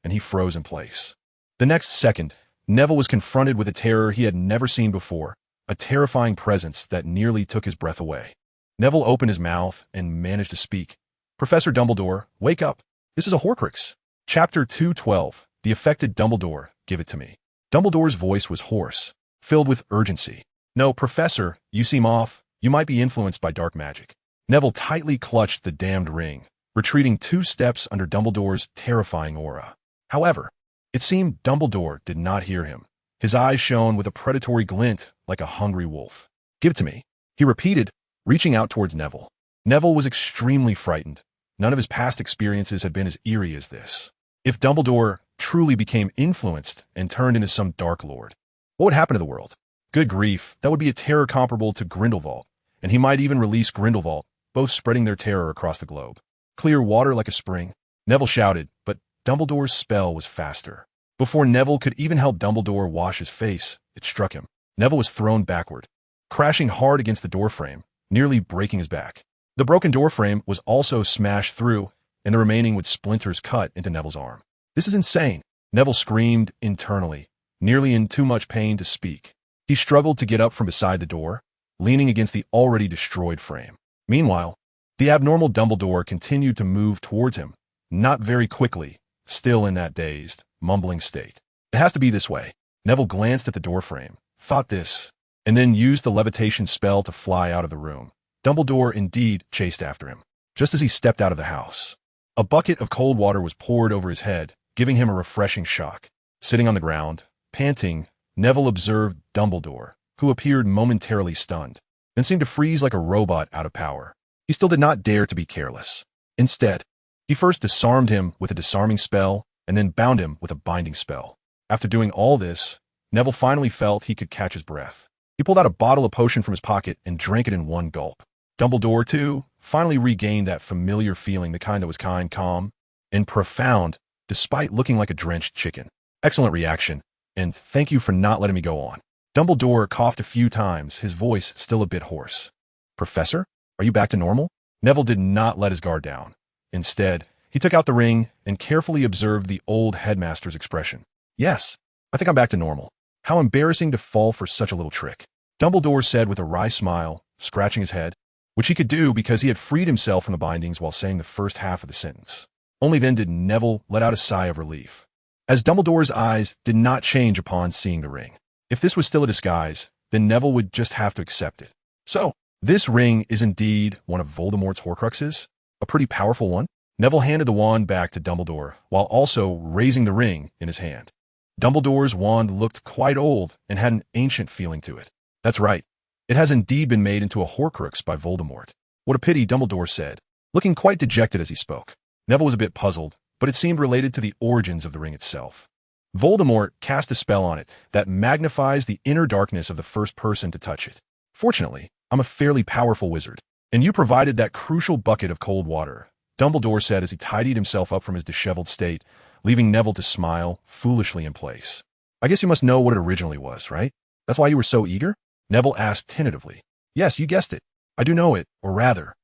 and he froze in place. The next second, Neville was confronted with a terror he had never seen before, a terrifying presence that nearly took his breath away. Neville opened his mouth and managed to speak. Professor Dumbledore, wake up. This is a Horcrux. Chapter 212, The Affected Dumbledore, Give It to Me. Dumbledore's voice was hoarse, filled with urgency. No, Professor, you seem off. You might be influenced by dark magic. Neville tightly clutched the damned ring, retreating 2 steps under Dumbledore's terrifying aura. However, it seemed Dumbledore did not hear him. His eyes shone with a predatory glint like a hungry wolf. "Give it to me," he repeated, reaching out towards Neville. Neville was extremely frightened. None of his past experiences had been as eerie as this. If Dumbledore truly became influenced and turned into some Dark Lord, what would happen to the world? Good grief, that would be a terror comparable to Grindelwald, and he might even release Grindelwald, both spreading their terror across the globe. "Clear water like a spring," Neville shouted, but Dumbledore's spell was faster. Before Neville could even help Dumbledore wash his face, it struck him. Neville was thrown backward, crashing hard against the doorframe, nearly breaking his back. The broken doorframe was also smashed through, and the remaining with splinters cut into Neville's arm. "This is insane," Neville screamed internally, nearly in too much pain to speak. He struggled to get up from beside the door, leaning against the already destroyed frame. Meanwhile, the abnormal Dumbledore continued to move towards him, not very quickly, still in that dazed, mumbling state. "It has to be this way." Neville glanced at the doorframe, thought this, and then used the levitation spell to fly out of the room. Dumbledore indeed chased after him. Just as he stepped out of the house, a bucket of cold water was poured over his head, giving him a refreshing shock. Sitting on the ground, panting, Neville observed Dumbledore, who appeared momentarily stunned, then seemed to freeze like a robot out of power. He still did not dare to be careless. Instead, he first disarmed him with a disarming spell, and then bound him with a binding spell. After doing all this, Neville finally felt he could catch his breath. He pulled out a bottle of potion from his pocket and drank it in one gulp. Dumbledore, too, finally regained that familiar feeling, the kind that was kind, calm, and profound, despite looking like a drenched chicken. "Excellent reaction, and thank you for not letting me go on." Dumbledore coughed a few times, his voice still a bit hoarse. "Professor, are you back to normal?" Neville did not let his guard down. Instead, he took out the ring and carefully observed the old headmaster's expression. "Yes, I think I'm back to normal. How embarrassing to fall for such a little trick," Dumbledore said with a wry smile, scratching his head, which he could do because he had freed himself from the bindings while saying the first half of the sentence. Only then did Neville let out a sigh of relief, as Dumbledore's eyes did not change upon seeing the ring. If this was still a disguise, then Neville would just have to accept it. "So, this ring is indeed one of Voldemort's Horcruxes? A pretty powerful one?" Neville handed the wand back to Dumbledore, while also raising the ring in his hand. Dumbledore's wand looked quite old and had an ancient feeling to it. "That's right. It has indeed been made into a Horcrux by Voldemort." "What a pity," Dumbledore said, looking quite dejected as he spoke. Neville was a bit puzzled, but it seemed related to the origins of the ring itself. Voldemort cast a spell on it that magnifies the inner darkness of the first person to touch it. "Fortunately, I'm a fairly powerful wizard, and you provided that crucial bucket of cold water," Dumbledore said as he tidied himself up from his disheveled state, leaving Neville to smile foolishly in place. "I guess you must know what it originally was, right? That's why you were so eager?" Neville asked tentatively. "Yes, you guessed it. I do know it, or rather,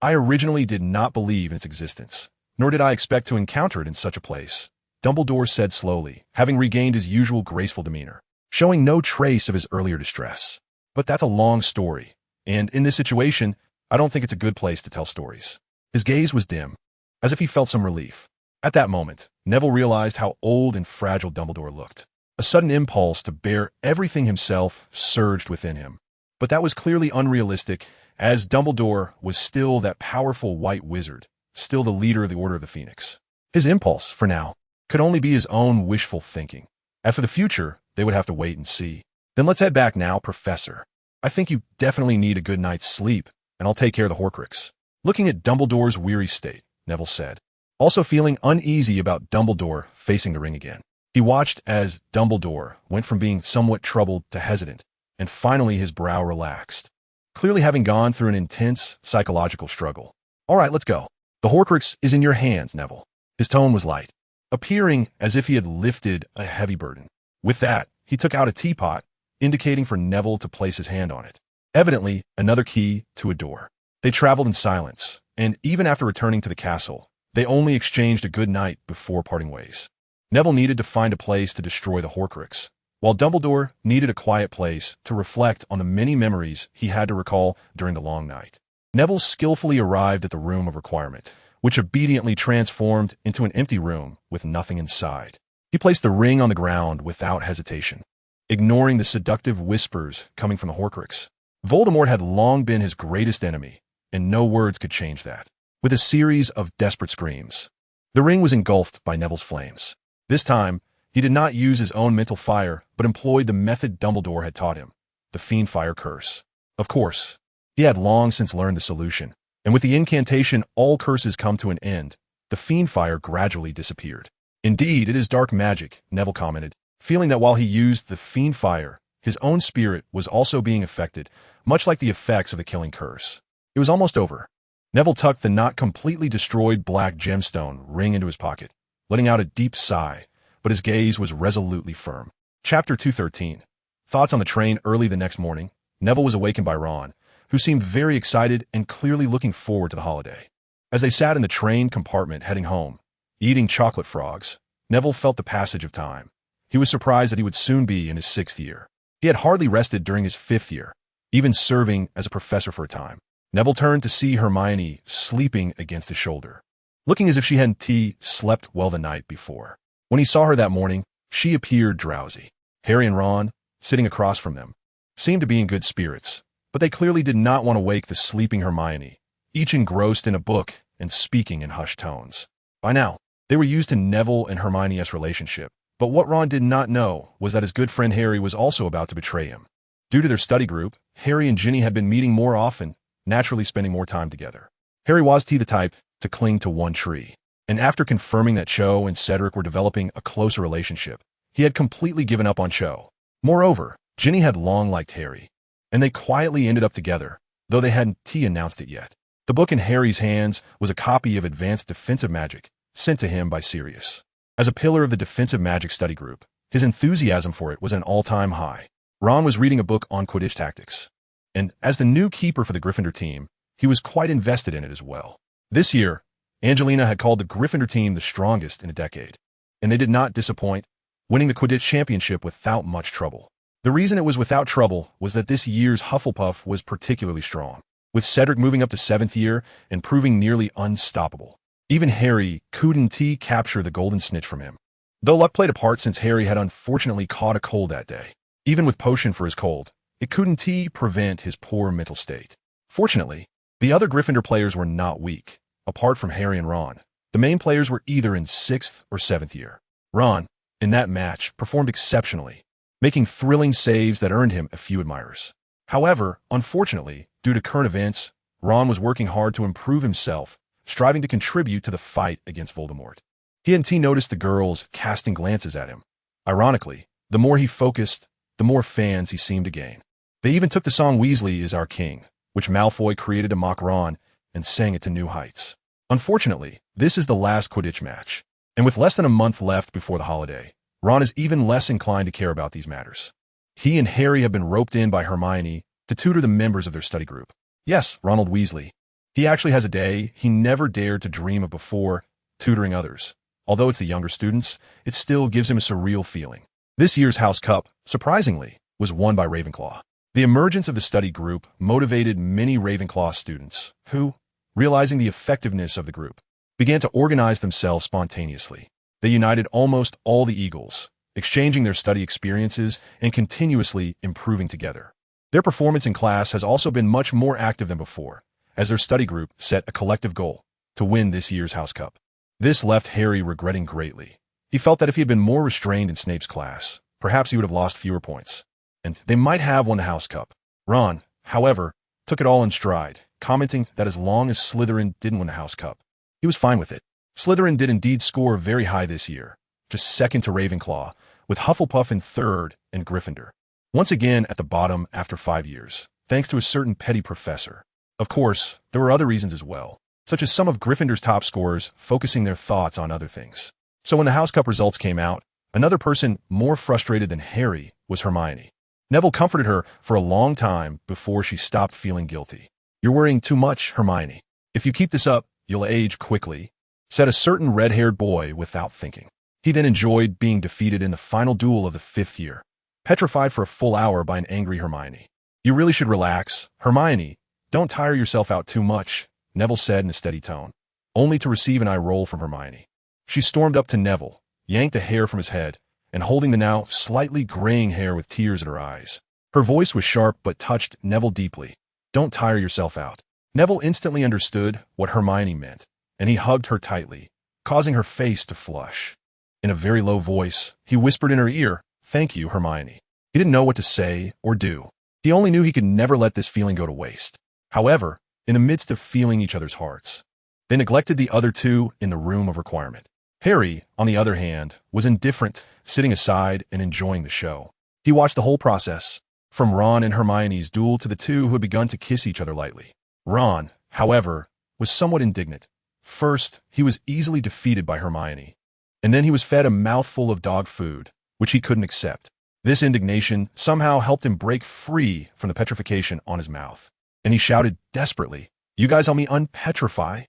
I originally did not believe in its existence, nor did I expect to encounter it in such a place," Dumbledore said slowly, having regained his usual graceful demeanor, showing no trace of his earlier distress. "But that's a long story, and in this situation, I don't think it's a good place to tell stories." His gaze was dim, as if he felt some relief. At that moment, Neville realized how old and fragile Dumbledore looked. A sudden impulse to bear everything himself surged within him. But that was clearly unrealistic, as Dumbledore was still that powerful white wizard, still the leader of the Order of the Phoenix. His impulse, for now, could only be his own wishful thinking. As for the future, they would have to wait and see. "Then let's head back now, Professor. I think you definitely need a good night's sleep, and I'll take care of the Horcrux." Looking at Dumbledore's weary state, Neville said, also feeling uneasy about Dumbledore facing the ring again. He watched as Dumbledore went from being somewhat troubled to hesitant, and finally his brow relaxed, clearly having gone through an intense psychological struggle. "All right, let's go. The Horcrux is in your hands, Neville." His tone was light, appearing as if he had lifted a heavy burden. With that, he took out a teapot, indicating for Neville to place his hand on it. Evidently, another key to a door. They traveled in silence, and even after returning to the castle, they only exchanged a good night before parting ways. Neville needed to find a place to destroy the Horcrux, while Dumbledore needed a quiet place to reflect on the many memories he had to recall during the long night. Neville skillfully arrived at the room of requirement, which obediently transformed into an empty room with nothing inside. He placed the ring on the ground without hesitation, ignoring the seductive whispers coming from the Horcrux. Voldemort had long been his greatest enemy, and no words could change that. With a series of desperate screams, the ring was engulfed by Neville's flames. This time, he did not use his own mental fire, but employed the method Dumbledore had taught him, the fiend fire curse. Of course, he had long since learned the solution, and with the incantation all curses come to an end, the fiend fire gradually disappeared. Indeed, it is dark magic, Neville commented, feeling that while he used the fiend fire, his own spirit was also being affected, much like the effects of the killing curse. It was almost over. Neville tucked the not completely destroyed black gemstone ring into his pocket, letting out a deep sigh, but his gaze was resolutely firm. Chapter 213. Thoughts on the train. Early the next morning, Neville was awakened by Ron, who seemed very excited and clearly looking forward to the holiday. As they sat in the train compartment heading home, eating chocolate frogs, Neville felt the passage of time. He was surprised that he would soon be in his 6th year. He had hardly rested during his 5th year, even serving as a professor for a time. Neville turned to see Hermione sleeping against his shoulder, looking as if she hadn't slept well the night before. When he saw her that morning, she appeared drowsy. Harry and Ron, sitting across from them, seemed to be in good spirits, but they clearly did not want to wake the sleeping Hermione, each engrossed in a book and speaking in hushed tones. By now, they were used to Neville and Hermione's relationship, but what Ron did not know was that his good friend Harry was also about to betray him. Due to their study group, Harry and Ginny had been meeting more often, naturally spending more time together. Harry was the type to cling to one tree, and after confirming that Cho and Cedric were developing a closer relationship, he had completely given up on Cho. Moreover, Ginny had long liked Harry, and they quietly ended up together, though they hadn't announced it yet. The book in Harry's hands was a copy of Advanced Defensive Magic, sent to him by Sirius. As a pillar of the Defensive Magic study group, his enthusiasm for it was an all-time high. Ron was reading a book on Quidditch tactics, and as the new keeper for the Gryffindor team, he was quite invested in it as well. This year, Angelina had called the Gryffindor team the strongest in a decade, and they did not disappoint, winning the Quidditch championship without much trouble. The reason it was without trouble was that this year's Hufflepuff was particularly strong, with Cedric moving up to 7th year and proving nearly unstoppable. Even Harry couldn't capture the golden snitch from him, though luck played a part since Harry had unfortunately caught a cold that day. Even with potion for his cold, it couldn't prevent his poor mental state. Fortunately, the other Gryffindor players were not weak. Apart from Harry and Ron, the main players were either in 6th or 7th year. Ron, in that match, performed exceptionally, making thrilling saves that earned him a few admirers. However, unfortunately, due to current events, Ron was working hard to improve himself, striving to contribute to the fight against Voldemort. He hadn't noticed the girls casting glances at him. Ironically, the more he focused, the more fans he seemed to gain. They even took the song Weasley is Our King, which Malfoy created to mock Ron, and sang it to new heights. Unfortunately, this is the last Quidditch match, and with less than a month left before the holiday, Ron is even less inclined to care about these matters. He and Harry have been roped in by Hermione to tutor the members of their study group. Yes, Ronald Weasley. He actually has a day he never dared to dream of before, tutoring others. Although it's the younger students, it still gives him a surreal feeling. This year's House Cup, surprisingly, was won by Ravenclaw. The emergence of the study group motivated many Ravenclaw students who, realizing the effectiveness of the group, began to organize themselves spontaneously. They united almost all the Eagles, exchanging their study experiences and continuously improving together. Their performance in class has also been much more active than before, as their study group set a collective goal to win this year's House Cup. This left Harry regretting greatly. He felt that if he had been more restrained in Snape's class, perhaps he would have lost fewer points, and they might have won the House Cup. Ron, however, took it all in stride, commenting that as long as Slytherin didn't win the House Cup, he was fine with it. Slytherin did indeed score very high this year, just second to Ravenclaw, with Hufflepuff in 3rd and Gryffindor, once again at the bottom after 5 years, thanks to a certain petty professor. Of course, there were other reasons as well, such as some of Gryffindor's top scorers focusing their thoughts on other things. So when the House Cup results came out, another person more frustrated than Harry was Hermione. Neville comforted her for a long time before she stopped feeling guilty. "You're worrying too much, Hermione. If you keep this up, you'll age quickly," said a certain red-haired boy without thinking. He then enjoyed being defeated in the final duel of the 5th year, petrified for a full hour by an angry Hermione. "You really should relax, Hermione. Don't tire yourself out too much," Neville said in a steady tone, only to receive an eye roll from Hermione. She stormed up to Neville, yanked a hair from his head, and holding the now slightly graying hair with tears in her eyes. Her voice was sharp but touched Neville deeply. "Don't tire yourself out." Neville instantly understood what Hermione meant, and he hugged her tightly, causing her face to flush. In a very low voice, he whispered in her ear, "Thank you, Hermione." He didn't know what to say or do. He only knew he could never let this feeling go to waste. However, in the midst of feeling each other's hearts, they neglected the other two in the room of requirement. Harry, on the other hand, was indifferent, sitting aside and enjoying the show. He watched the whole process, from Ron and Hermione's duel to the two who had begun to kiss each other lightly. Ron, however, was somewhat indignant. First, he was easily defeated by Hermione, and then he was fed a mouthful of dog food, which he couldn't accept. This indignation somehow helped him break free from the petrification on his mouth, and he shouted desperately, "You guys help me unpetrify."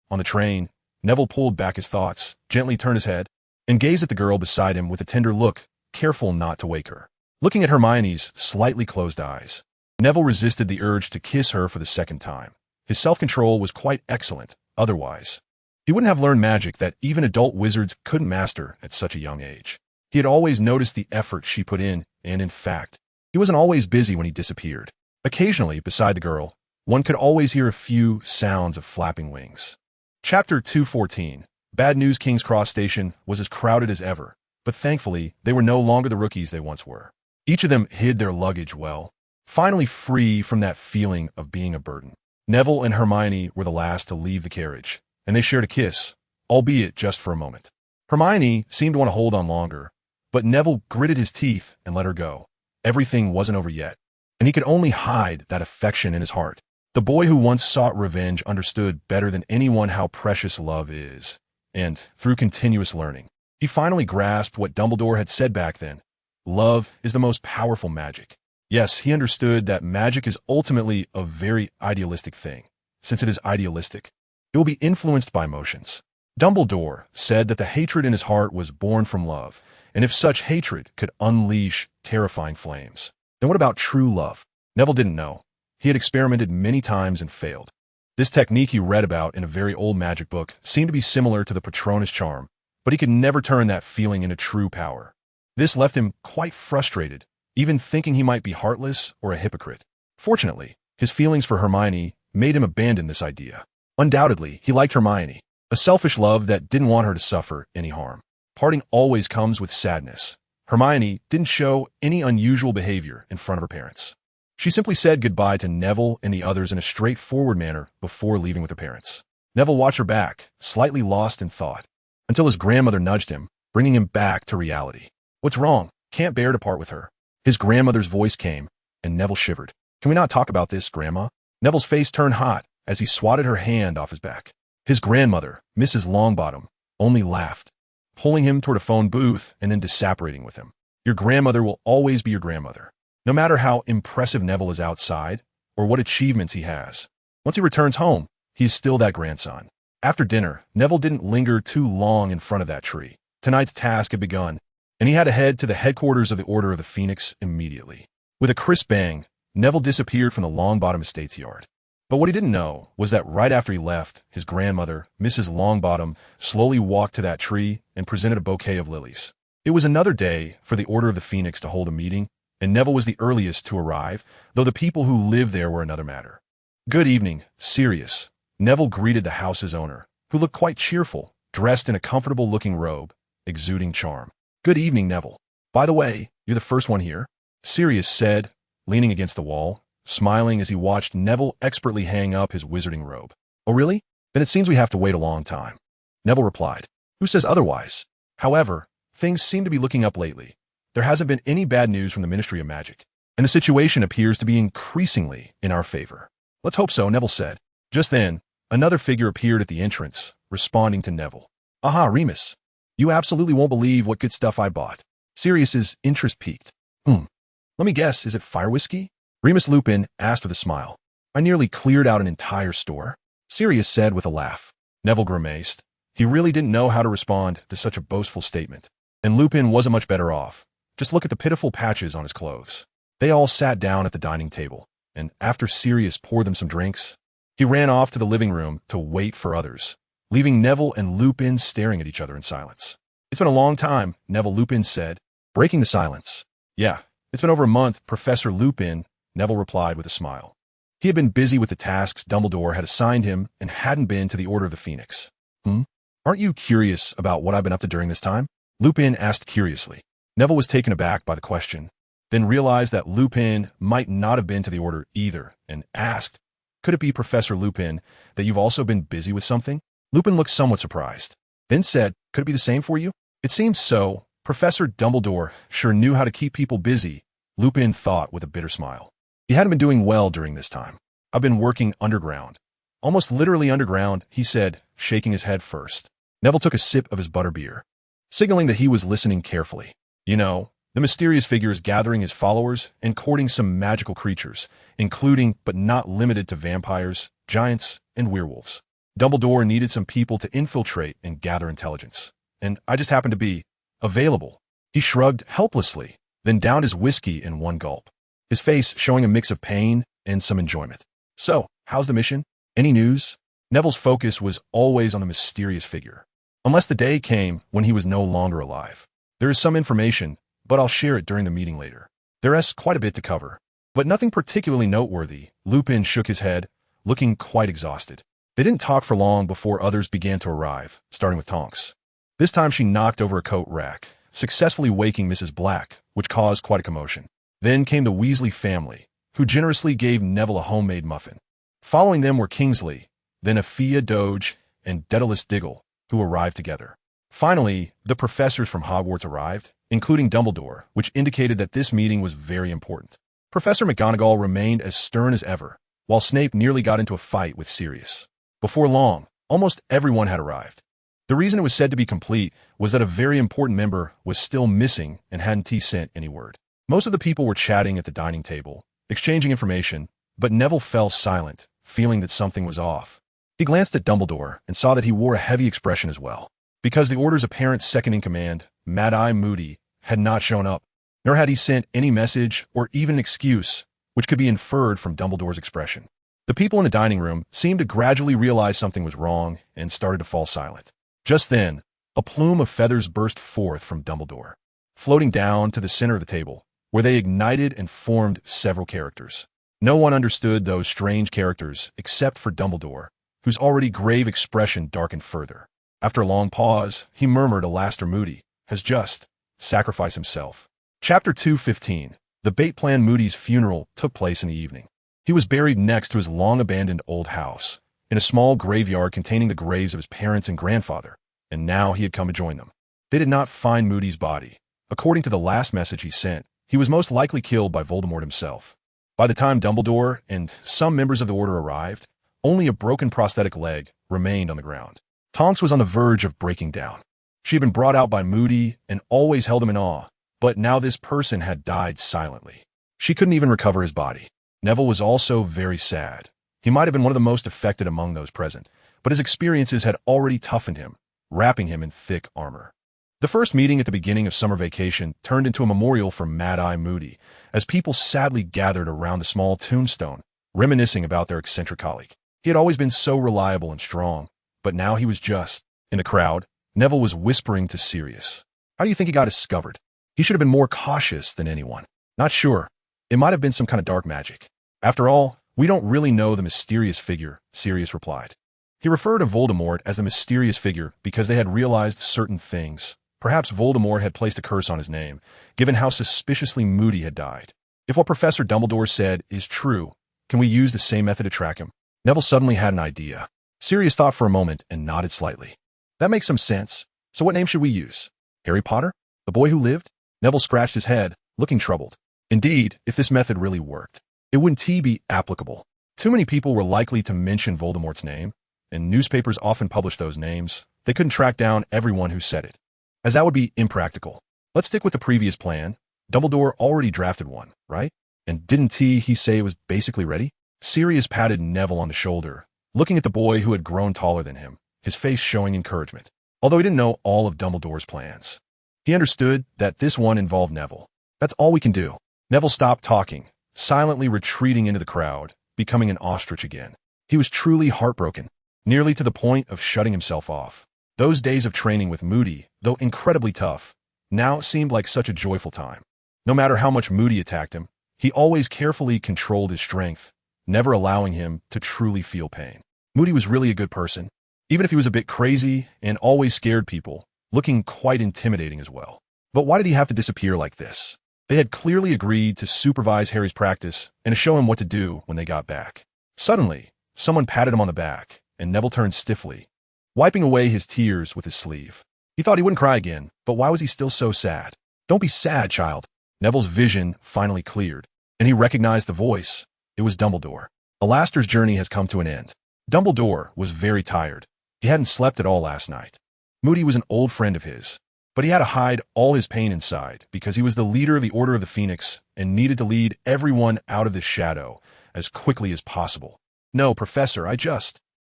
On the train, Neville pulled back his thoughts, gently turned his head, and gazed at the girl beside him with a tender look, careful not to wake her. Looking at Hermione's slightly closed eyes, Neville resisted the urge to kiss her for the second time. His self-control was quite excellent, otherwise he wouldn't have learned magic that even adult wizards couldn't master at such a young age. He had always noticed the effort she put in, and in fact, he wasn't always busy when he disappeared. Occasionally, beside the girl, one could always hear a few sounds of flapping wings. Chapter 214. Bad News. King's Cross Station was as crowded as ever, but thankfully, they were no longer the rookies they once were. Each of them hid their luggage well, finally free from that feeling of being a burden. Neville and Hermione were the last to leave the carriage, and they shared a kiss, albeit just for a moment. Hermione seemed to want to hold on longer, but Neville gritted his teeth and let her go. Everything wasn't over yet, and he could only hide that affection in his heart. The boy who once sought revenge understood better than anyone how precious love is, and through continuous learning, he finally grasped what Dumbledore had said back then. Love is the most powerful magic. Yes, he understood that magic is ultimately a very idealistic thing. Since it is idealistic, it will be influenced by emotions. Dumbledore said that the hatred in his heart was born from love, and if such hatred could unleash terrifying flames, then what about true love? Neville didn't know. He had experimented many times and failed. This technique he read about in a very old magic book seemed to be similar to the Patronus charm, but he could never turn that feeling into true power. This left him quite frustrated, even thinking he might be heartless or a hypocrite. Fortunately, his feelings for Hermione made him abandon this idea. Undoubtedly, he liked Hermione, a selfish love that didn't want her to suffer any harm. Parting always comes with sadness. Hermione didn't show any unusual behavior in front of her parents. She simply said goodbye to Neville and the others in a straightforward manner before leaving with her parents. Neville watched her back, slightly lost in thought, until his grandmother nudged him, bringing him back to reality. "What's wrong? Can't bear to part with her." His grandmother's voice came, and Neville shivered. "Can we not talk about this, Grandma?" Neville's face turned hot as he swatted her hand off his back. His grandmother, Mrs. Longbottom, only laughed, pulling him toward a phone booth and then disapparating with him. Your grandmother will always be your grandmother, no matter how impressive Neville is outside or what achievements he has. Once he returns home, he is still that grandson. After dinner, Neville didn't linger too long in front of that tree. Tonight's task had begun, and he had to head to the headquarters of the Order of the Phoenix immediately. With a crisp bang, Neville disappeared from the Longbottom estate's yard. But what he didn't know was that right after he left, his grandmother, Mrs. Longbottom, slowly walked to that tree and presented a bouquet of lilies. It was another day for the Order of the Phoenix to hold a meeting, and Neville was the earliest to arrive, though the people who lived there were another matter. "Good evening, Sirius." Neville greeted the house's owner, who looked quite cheerful, dressed in a comfortable-looking robe, exuding charm. "Good evening, Neville. By the way, you're the first one here," Sirius said, leaning against the wall, smiling as he watched Neville expertly hang up his wizarding robe. "Oh, really? Then it seems we have to wait a long time," Neville replied. "Who says otherwise? However, things seem to be looking up lately. There hasn't been any bad news from the Ministry of Magic, and the situation appears to be increasingly in our favor." "Let's hope so," Neville said. Just then, another figure appeared at the entrance, responding to Neville. "Aha, Remus. You absolutely won't believe what good stuff I bought." Sirius's interest peaked. Let me guess, is it fire whiskey?" Remus Lupin asked with a smile. "I nearly cleared out an entire store," Sirius said with a laugh. Neville grimaced. He really didn't know how to respond to such a boastful statement. And Lupin wasn't much better off. Just look at the pitiful patches on his clothes. They all sat down at the dining table, and after Sirius poured them some drinks, he ran off to the living room to wait for others, leaving Neville and Lupin staring at each other in silence. "It's been a long time," Neville Lupin said, breaking the silence. "Yeah, it's been over a month, Professor Lupin," Neville replied with a smile. He had been busy with the tasks Dumbledore had assigned him and hadn't been to the Order of the Phoenix. Aren't you curious about what I've been up to during this time?" Lupin asked curiously. Neville was taken aback by the question, then realized that Lupin might not have been to the order either, and asked, "Could it be, Professor Lupin, that you've also been busy with something?" Lupin looked somewhat surprised, then said, "Could it be the same for you?" It seems so. Professor Dumbledore sure knew how to keep people busy, Lupin thought with a bitter smile. He hadn't been doing well during this time. "I've been working underground." "Almost literally underground," he said, shaking his head first. Neville took a sip of his butterbeer, signaling that he was listening carefully. "You know, the mysterious figure is gathering his followers and courting some magical creatures, including but not limited to vampires, giants, and werewolves. Dumbledore needed some people to infiltrate and gather intelligence, and I just happened to be available." He shrugged helplessly, then downed his whiskey in one gulp, his face showing a mix of pain and some enjoyment. "So, how's the mission? Any news?" Neville's focus was always on the mysterious figure, unless the day came when he was no longer alive. "There is some information, but I'll share it during the meeting later. There's quite a bit to cover, but nothing particularly noteworthy." Lupin shook his head, looking quite exhausted. They didn't talk for long before others began to arrive, starting with Tonks. This time she knocked over a coat rack, successfully waking Mrs. Black, which caused quite a commotion. Then came the Weasley family, who generously gave Neville a homemade muffin. Following them were Kingsley, then Aphia Doge, and Daedalus Diggle, who arrived together. Finally, the professors from Hogwarts arrived, including Dumbledore, which indicated that this meeting was very important. Professor McGonagall remained as stern as ever, while Snape nearly got into a fight with Sirius. Before long, almost everyone had arrived. The reason it was said to be complete was that a very important member was still missing and hadn't sent any word. Most of the people were chatting at the dining table, exchanging information, but Neville fell silent, feeling that something was off. He glanced at Dumbledore and saw that he wore a heavy expression as well, because the Order's apparent second-in-command, Mad-Eye Moody, had not shown up, nor had he sent any message or even an excuse, which could be inferred from Dumbledore's expression. The people in the dining room seemed to gradually realize something was wrong and started to fall silent. Just then, a plume of feathers burst forth from Dumbledore, floating down to the center of the table, where they ignited and formed several characters. No one understood those strange characters except for Dumbledore, whose already grave expression darkened further. After a long pause, he murmured, "Alastair Moody has just sacrificed himself." Chapter 215. The Bait Plan. Moody's funeral took place in the evening. He was buried next to his long-abandoned old house, in a small graveyard containing the graves of his parents and grandfather, and now he had come to join them. They did not find Moody's body. According to the last message he sent, he was most likely killed by Voldemort himself. By the time Dumbledore and some members of the Order arrived, only a broken prosthetic leg remained on the ground. Tonks was on the verge of breaking down. She had been brought out by Moody and always held him in awe, but now this person had died silently. She couldn't even recover his body. Neville was also very sad. He might have been one of the most affected among those present, but his experiences had already toughened him, wrapping him in thick armor. The first meeting at the beginning of summer vacation turned into a memorial for Mad-Eye Moody, as people sadly gathered around the small tombstone, reminiscing about their eccentric colleague. He had always been so reliable and strong, but now he was just. In the crowd, Neville was whispering to Sirius. "How do you think he got discovered? He should have been more cautious than anyone." "Not sure. It might have been some kind of dark magic. After all, we don't really know the mysterious figure," Sirius replied. He referred to Voldemort as the mysterious figure because they had realized certain things. Perhaps Voldemort had placed a curse on his name, given how suspiciously Moody had died. If what Professor Dumbledore said is true, can we use the same method to track him? Neville suddenly had an idea. Sirius thought for a moment and nodded slightly. "That makes some sense. So what name should we use? Harry Potter? The boy who lived?" Neville scratched his head, looking troubled. Indeed, if this method really worked, it wouldn't be applicable. Too many people were likely to mention Voldemort's name, and newspapers often published those names. They couldn't track down everyone who said it, as that would be impractical. Let's stick with the previous plan. Dumbledore already drafted one, right? And didn't he say it was basically ready? Sirius patted Neville on the shoulder, looking at the boy who had grown taller than him, his face showing encouragement. Although he didn't know all of Dumbledore's plans, he understood that this one involved Neville. "That's all we can do." Neville stopped talking, silently retreating into the crowd, becoming an ostrich again. He was truly heartbroken, nearly to the point of shutting himself off. Those days of training with Moody, though incredibly tough, now seemed like such a joyful time. No matter how much Moody attacked him, he always carefully controlled his strength, never allowing him to truly feel pain. Moody was really a good person. Even if he was a bit crazy and always scared people, looking quite intimidating as well. But why did he have to disappear like this? They had clearly agreed to supervise Harry's practice and to show him what to do when they got back. Suddenly, someone patted him on the back, and Neville turned stiffly, wiping away his tears with his sleeve. He thought he wouldn't cry again, but why was he still so sad? Don't be sad, child. Neville's vision finally cleared, and he recognized the voice. It was Dumbledore. Alastair's journey has come to an end. Dumbledore was very tired. He hadn't slept at all last night. Moody was an old friend of his, but he had to hide all his pain inside because he was the leader of the Order of the Phoenix and needed to lead everyone out of this shadow as quickly as possible. No, Professor,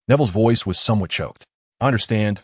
Neville's voice was somewhat choked. I understand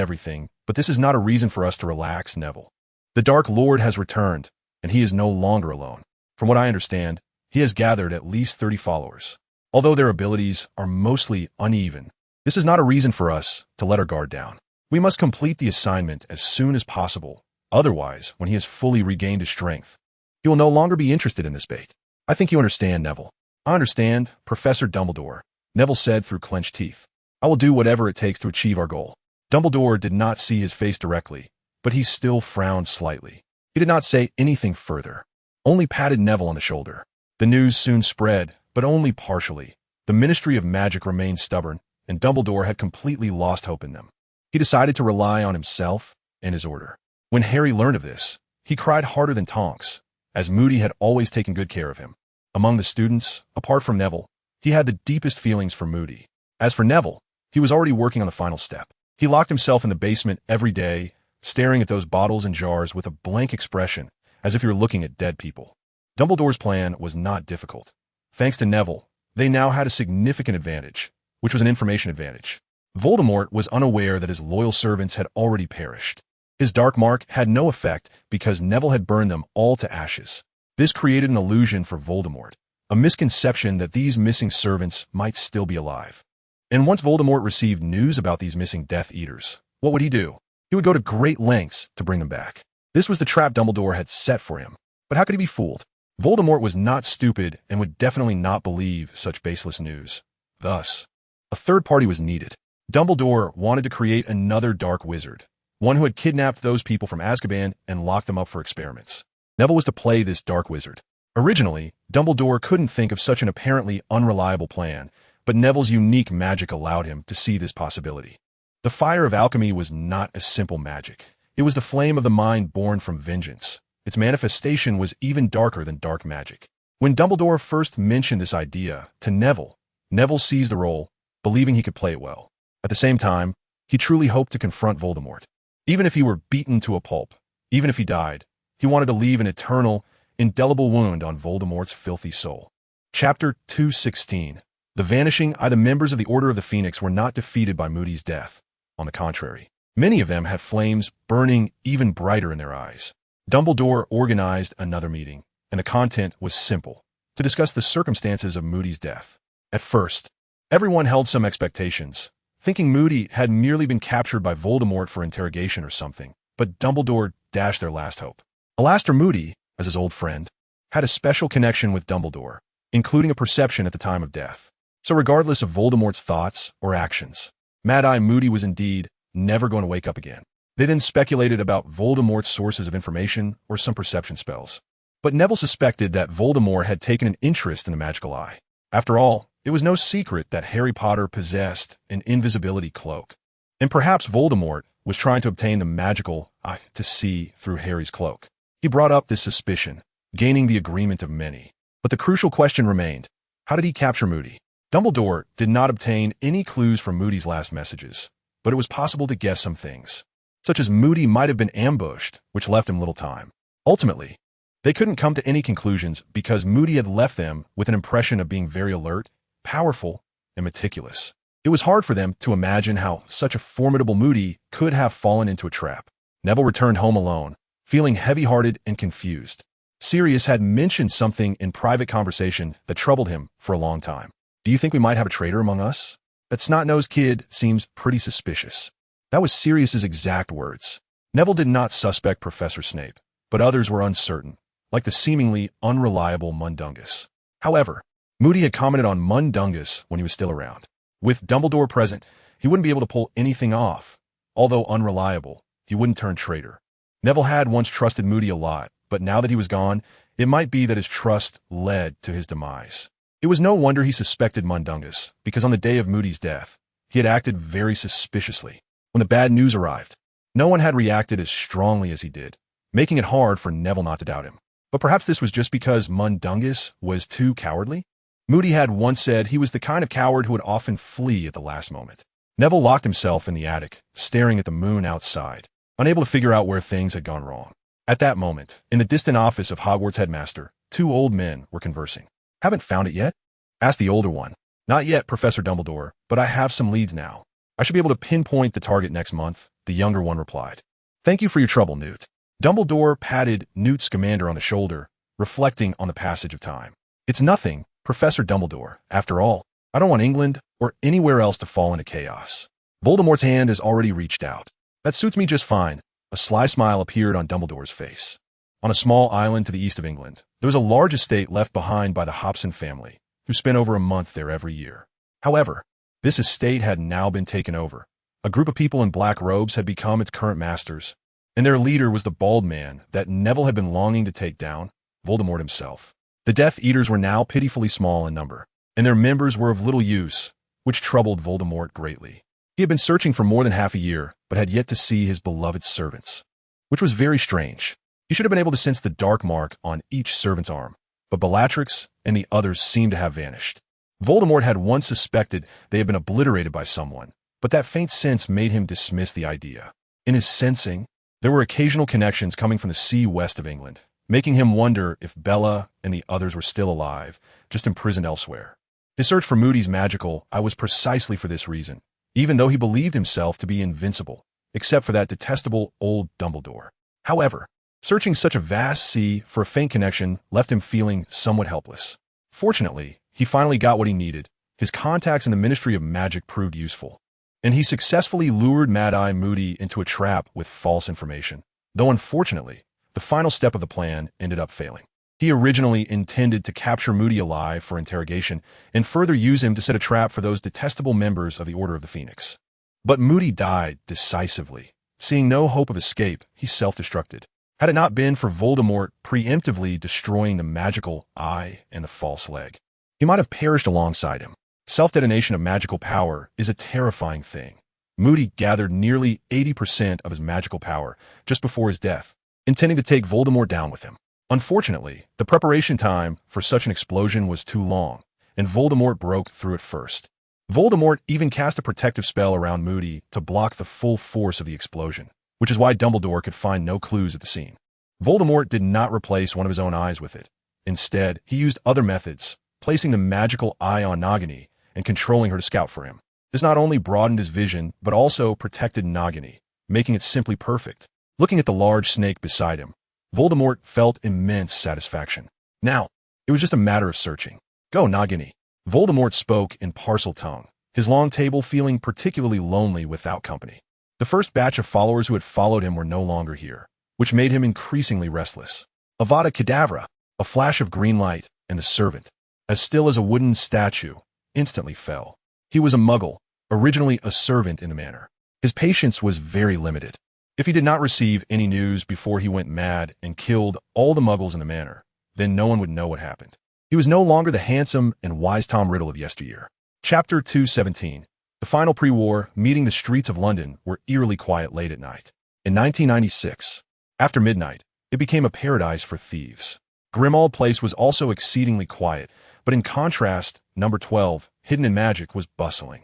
everything, but this is not a reason for us to relax, Neville. The Dark Lord has returned, and he is no longer alone. From what I understand, he has gathered at least 30 followers. Although their abilities are mostly uneven, this is not a reason for us to let our guard down. We must complete the assignment as soon as possible. Otherwise, when he has fully regained his strength, he will no longer be interested in this bait. I think you understand, Neville. I understand, Professor Dumbledore, Neville said through clenched teeth. I will do whatever it takes to achieve our goal. Dumbledore did not see his face directly, but he still frowned slightly. He did not say anything further, only patted Neville on the shoulder. The news soon spread, but only partially. The Ministry of Magic remained stubborn, and Dumbledore had completely lost hope in them. He decided to rely on himself and his order. When Harry learned of this, he cried harder than Tonks, as Moody had always taken good care of him. Among the students, apart from Neville, he had the deepest feelings for Moody. As for Neville, he was already working on the final step. He locked himself in the basement every day, staring at those bottles and jars with a blank expression, as if he were looking at dead people. Dumbledore's plan was not difficult. Thanks to Neville, they now had a significant advantage, which was an information advantage. Voldemort was unaware that his loyal servants had already perished. His dark mark had no effect because Neville had burned them all to ashes. This created an illusion for Voldemort, a misconception that these missing servants might still be alive. And once Voldemort received news about these missing Death Eaters, what would he do? He would go to great lengths to bring them back. This was the trap Dumbledore had set for him. But how could he be fooled? Voldemort was not stupid and would definitely not believe such baseless news. Thus, a third party was needed. Dumbledore wanted to create another dark wizard, one who had kidnapped those people from Azkaban and locked them up for experiments. Neville was to play this dark wizard. Originally, Dumbledore couldn't think of such an apparently unreliable plan, but Neville's unique magic allowed him to see this possibility. The fire of alchemy was not a simple magic. It was the flame of the mind born from vengeance. Its manifestation was even darker than dark magic. When Dumbledore first mentioned this idea to Neville, Neville seized the role, believing he could play it well. At the same time, he truly hoped to confront Voldemort. Even if he were beaten to a pulp, even if he died, he wanted to leave an eternal, indelible wound on Voldemort's filthy soul. Chapter 216. The Vanishing. The members of the Order of the Phoenix were not defeated by Moody's death. On the contrary, many of them had flames burning even brighter in their eyes. Dumbledore organized another meeting, and the content was simple: to discuss the circumstances of Moody's death. At first, everyone held some expectations, thinking Moody had merely been captured by Voldemort for interrogation or something, but Dumbledore dashed their last hope. Alastair Moody, as his old friend, had a special connection with Dumbledore, including a perception at the time of death. So regardless of Voldemort's thoughts or actions, Mad-Eye Moody was indeed never going to wake up again. They then speculated about Voldemort's sources of information or some perception spells. But Neville suspected that Voldemort had taken an interest in the magical eye. After all, it was no secret that Harry Potter possessed an invisibility cloak. And perhaps Voldemort was trying to obtain the magical eye to see through Harry's cloak. He brought up this suspicion, gaining the agreement of many. But the crucial question remained: how did he capture Moody? Dumbledore did not obtain any clues from Moody's last messages, but it was possible to guess some things, such as Moody might have been ambushed, which left him little time. Ultimately, they couldn't come to any conclusions because Moody had left them with an impression of being very alert, powerful, and meticulous. It was hard for them to imagine how such a formidable Moody could have fallen into a trap. Neville returned home alone, feeling heavy-hearted and confused. Sirius had mentioned something in private conversation that troubled him for a long time. Do you think we might have a traitor among us? That snot-nosed kid seems pretty suspicious. That was Sirius's exact words. Neville did not suspect Professor Snape, but others were uncertain, like the seemingly unreliable Mundungus. However, Moody had commented on Mundungus when he was still around. With Dumbledore present, he wouldn't be able to pull anything off. Although unreliable, he wouldn't turn traitor. Neville had once trusted Moody a lot, but now that he was gone, it might be that his trust led to his demise. It was no wonder he suspected Mundungus, because on the day of Moody's death, he had acted very suspiciously. When the bad news arrived, no one had reacted as strongly as he did, making it hard for Neville not to doubt him. But perhaps this was just because Mundungus was too cowardly? Moody had once said he was the kind of coward who would often flee at the last moment. Neville locked himself in the attic, staring at the moon outside, unable to figure out where things had gone wrong. At that moment, in the distant office of Hogwarts headmaster, two old men were conversing. "Haven't found it yet?" asked the older one. "Not yet, Professor Dumbledore, but I have some leads now. I should be able to pinpoint the target next month," the younger one replied. "Thank you for your trouble, Newt." Dumbledore patted Newt Scamander on the shoulder, reflecting on the passage of time. "It's nothing, Professor Dumbledore. After all, I don't want England or anywhere else to fall into chaos. Voldemort's hand has already reached out. That suits me just fine." A sly smile appeared on Dumbledore's face. On a small island to the east of England, there was a large estate left behind by the Hobson family, who spent over a month there every year. However, this estate had now been taken over. A group of people in black robes had become its current masters, and their leader was the bald man that Neville had been longing to take down, Voldemort himself. The Death Eaters were now pitifully small in number, and their members were of little use, which troubled Voldemort greatly. He had been searching for more than half a year, but had yet to see his beloved servants, which was very strange. He should have been able to sense the dark mark on each servant's arm, but Bellatrix and the others seemed to have vanished. Voldemort had once suspected they had been obliterated by someone, but that faint sense made him dismiss the idea. In his sensing, there were occasional connections coming from the sea west of England, making him wonder if Bella and the others were still alive, just imprisoned elsewhere. His search for Moody's magical eye was precisely for this reason, even though he believed himself to be invincible, except for that detestable old Dumbledore. However, searching such a vast sea for a faint connection left him feeling somewhat helpless. Fortunately, he finally got what he needed. His contacts in the Ministry of Magic proved useful, and he successfully lured Mad-Eye Moody into a trap with false information, though unfortunately, the final step of the plan ended up failing. He originally intended to capture Moody alive for interrogation and further use him to set a trap for those detestable members of the Order of the Phoenix. But Moody died decisively. Seeing no hope of escape, he self-destructed. Had it not been for Voldemort preemptively destroying the magical eye and the false leg, he might have perished alongside him. Self-detonation of magical power is a terrifying thing. Moody gathered nearly 80% of his magical power just before his death, intending to take Voldemort down with him. Unfortunately, the preparation time for such an explosion was too long, and Voldemort broke through it first. Voldemort even cast a protective spell around Moody to block the full force of the explosion, which is why Dumbledore could find no clues at the scene. Voldemort did not replace one of his own eyes with it. Instead, he used other methods, placing the magical eye on Nagini and controlling her to scout for him. This not only broadened his vision, but also protected Nagini, making it simply perfect. Looking at the large snake beside him, Voldemort felt immense satisfaction. Now, it was just a matter of searching. "Go, Nagini." Voldemort spoke in Parseltongue, his long table feeling particularly lonely without company. The first batch of followers who had followed him were no longer here, which made him increasingly restless. Avada Kedavra, a flash of green light, and the servant, as still as a wooden statue, instantly fell. He was a muggle, originally a servant in the manor. His patience was very limited. If he did not receive any news before he went mad and killed all the muggles in the manor, then no one would know what happened. He was no longer the handsome and wise Tom Riddle of yesteryear. Chapter 217. The final pre-war meeting. The streets of London were eerily quiet late at night. In 1996, after midnight, it became a paradise for thieves. Grimmauld Place was also exceedingly quiet, but in contrast, number 12, Hidden in Magic, was bustling.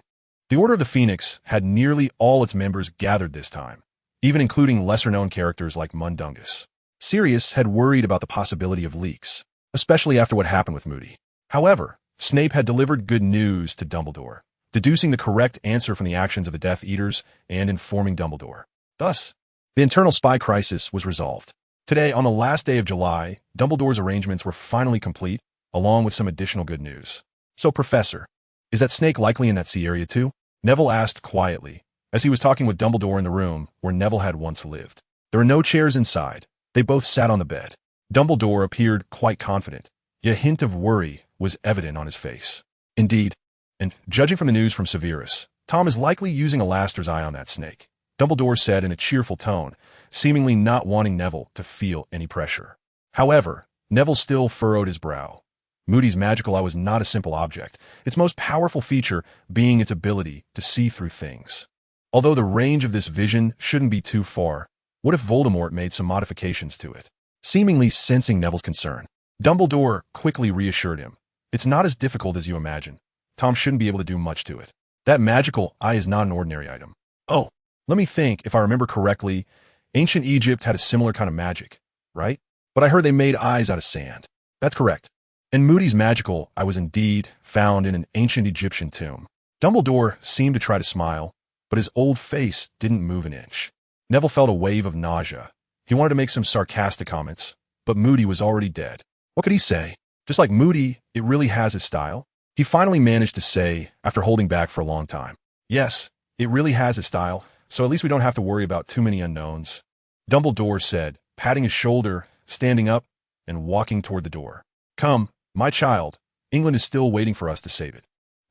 The Order of the Phoenix had nearly all its members gathered this time, even including lesser-known characters like Mundungus. Sirius had worried about the possibility of leaks, especially after what happened with Moody. However, Snape had delivered good news to Dumbledore, deducing the correct answer from the actions of the Death Eaters and informing Dumbledore. Thus, the internal spy crisis was resolved. Today, on the last day of July, Dumbledore's arrangements were finally complete, along with some additional good news. "So, Professor, is that snake likely in that sea area too?" Neville asked quietly, as he was talking with Dumbledore in the room where Neville had once lived. There were no chairs inside. They both sat on the bed. Dumbledore appeared quite confident, yet a hint of worry was evident on his face. "Indeed, and judging from the news from Severus, Tom is likely using Alastair's eye on that snake. Dumbledore said in a cheerful tone, seemingly not wanting Neville to feel any pressure. However, Neville still furrowed his brow. Moody's magical eye was not a simple object, its most powerful feature being its ability to see through things. Although the range of this vision shouldn't be too far, what if Voldemort made some modifications to it? Seemingly sensing Neville's concern, Dumbledore quickly reassured him. It's not as difficult as you imagine. Tom shouldn't be able to do much to it. That magical eye is not an ordinary item. Oh, let me think. If I remember correctly, ancient Egypt had a similar kind of magic, right? But I heard they made eyes out of sand. That's correct. And Moody's magical eye was indeed found in an ancient Egyptian tomb. Dumbledore seemed to try to smile, but his old face didn't move an inch. Neville felt a wave of nausea. He wanted to make some sarcastic comments, but Moody was already dead. What could he say? Just like Moody, it really has his style. He finally managed to say, after holding back for a long time, yes, it really has his style, so at least we don't have to worry about too many unknowns. Dumbledore said, patting his shoulder, standing up, and walking toward the door. Come, my child, England is still waiting for us to save it.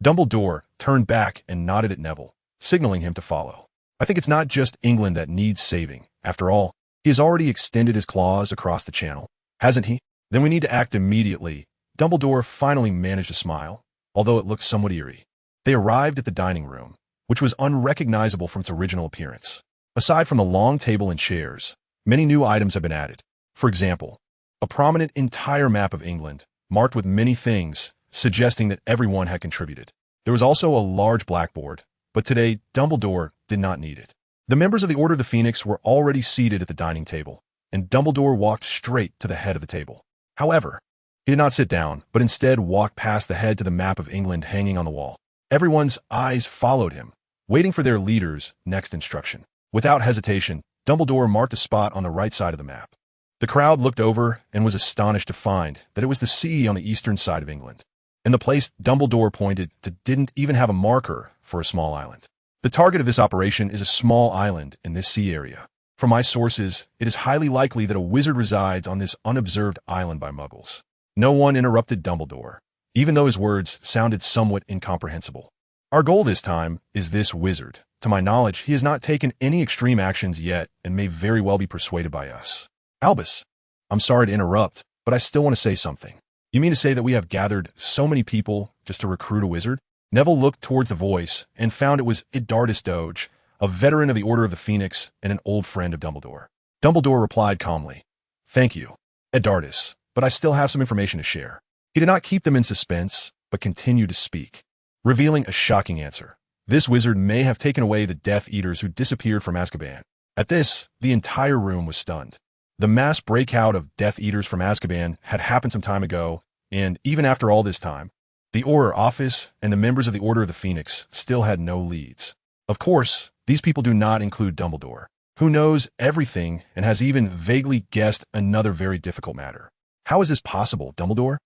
Dumbledore turned back and nodded at Neville, signaling him to follow. I think it's not just England that needs saving. After all, he has already extended his claws across the channel, hasn't he? Then we need to act immediately. Dumbledore finally managed to smile, although it looked somewhat eerie. They arrived at the dining room, which was unrecognizable from its original appearance. Aside from the long table and chairs, many new items have been added. For example, a prominent entire map of England, marked with many things, suggesting that everyone had contributed. There was also a large blackboard, but today Dumbledore did not need it. The members of the Order of the Phoenix were already seated at the dining table, and Dumbledore walked straight to the head of the table. However, he did not sit down, but instead walked past the head to the map of England hanging on the wall. Everyone's eyes followed him, waiting for their leader's next instruction. Without hesitation, Dumbledore marked a spot on the right side of the map. The crowd looked over and was astonished to find that it was the sea on the eastern side of England, and the place Dumbledore pointed to didn't even have a marker for a small island. The target of this operation is a small island in this sea area. From my sources, it is highly likely that a wizard resides on this unobserved island by Muggles. No one interrupted Dumbledore, even though his words sounded somewhat incomprehensible. Our goal this time is this wizard. To my knowledge, he has not taken any extreme actions yet and may very well be persuaded by us. Albus, I'm sorry to interrupt, but I still want to say something. You mean to say that we have gathered so many people just to recruit a wizard? Neville looked towards the voice and found it was Eddardus Doge, a veteran of the Order of the Phoenix and an old friend of Dumbledore. Dumbledore replied calmly, Thank you, Eddardus, but I still have some information to share. He did not keep them in suspense, but continued to speak, revealing a shocking answer. This wizard may have taken away the Death Eaters who disappeared from Azkaban. At this, the entire room was stunned. The mass breakout of Death Eaters from Azkaban had happened some time ago, and even after all this time, the Auror office and the members of the Order of the Phoenix still had no leads. Of course, these people do not include Dumbledore, who knows everything and has even vaguely guessed another very difficult matter. How is this possible, Dumbledore?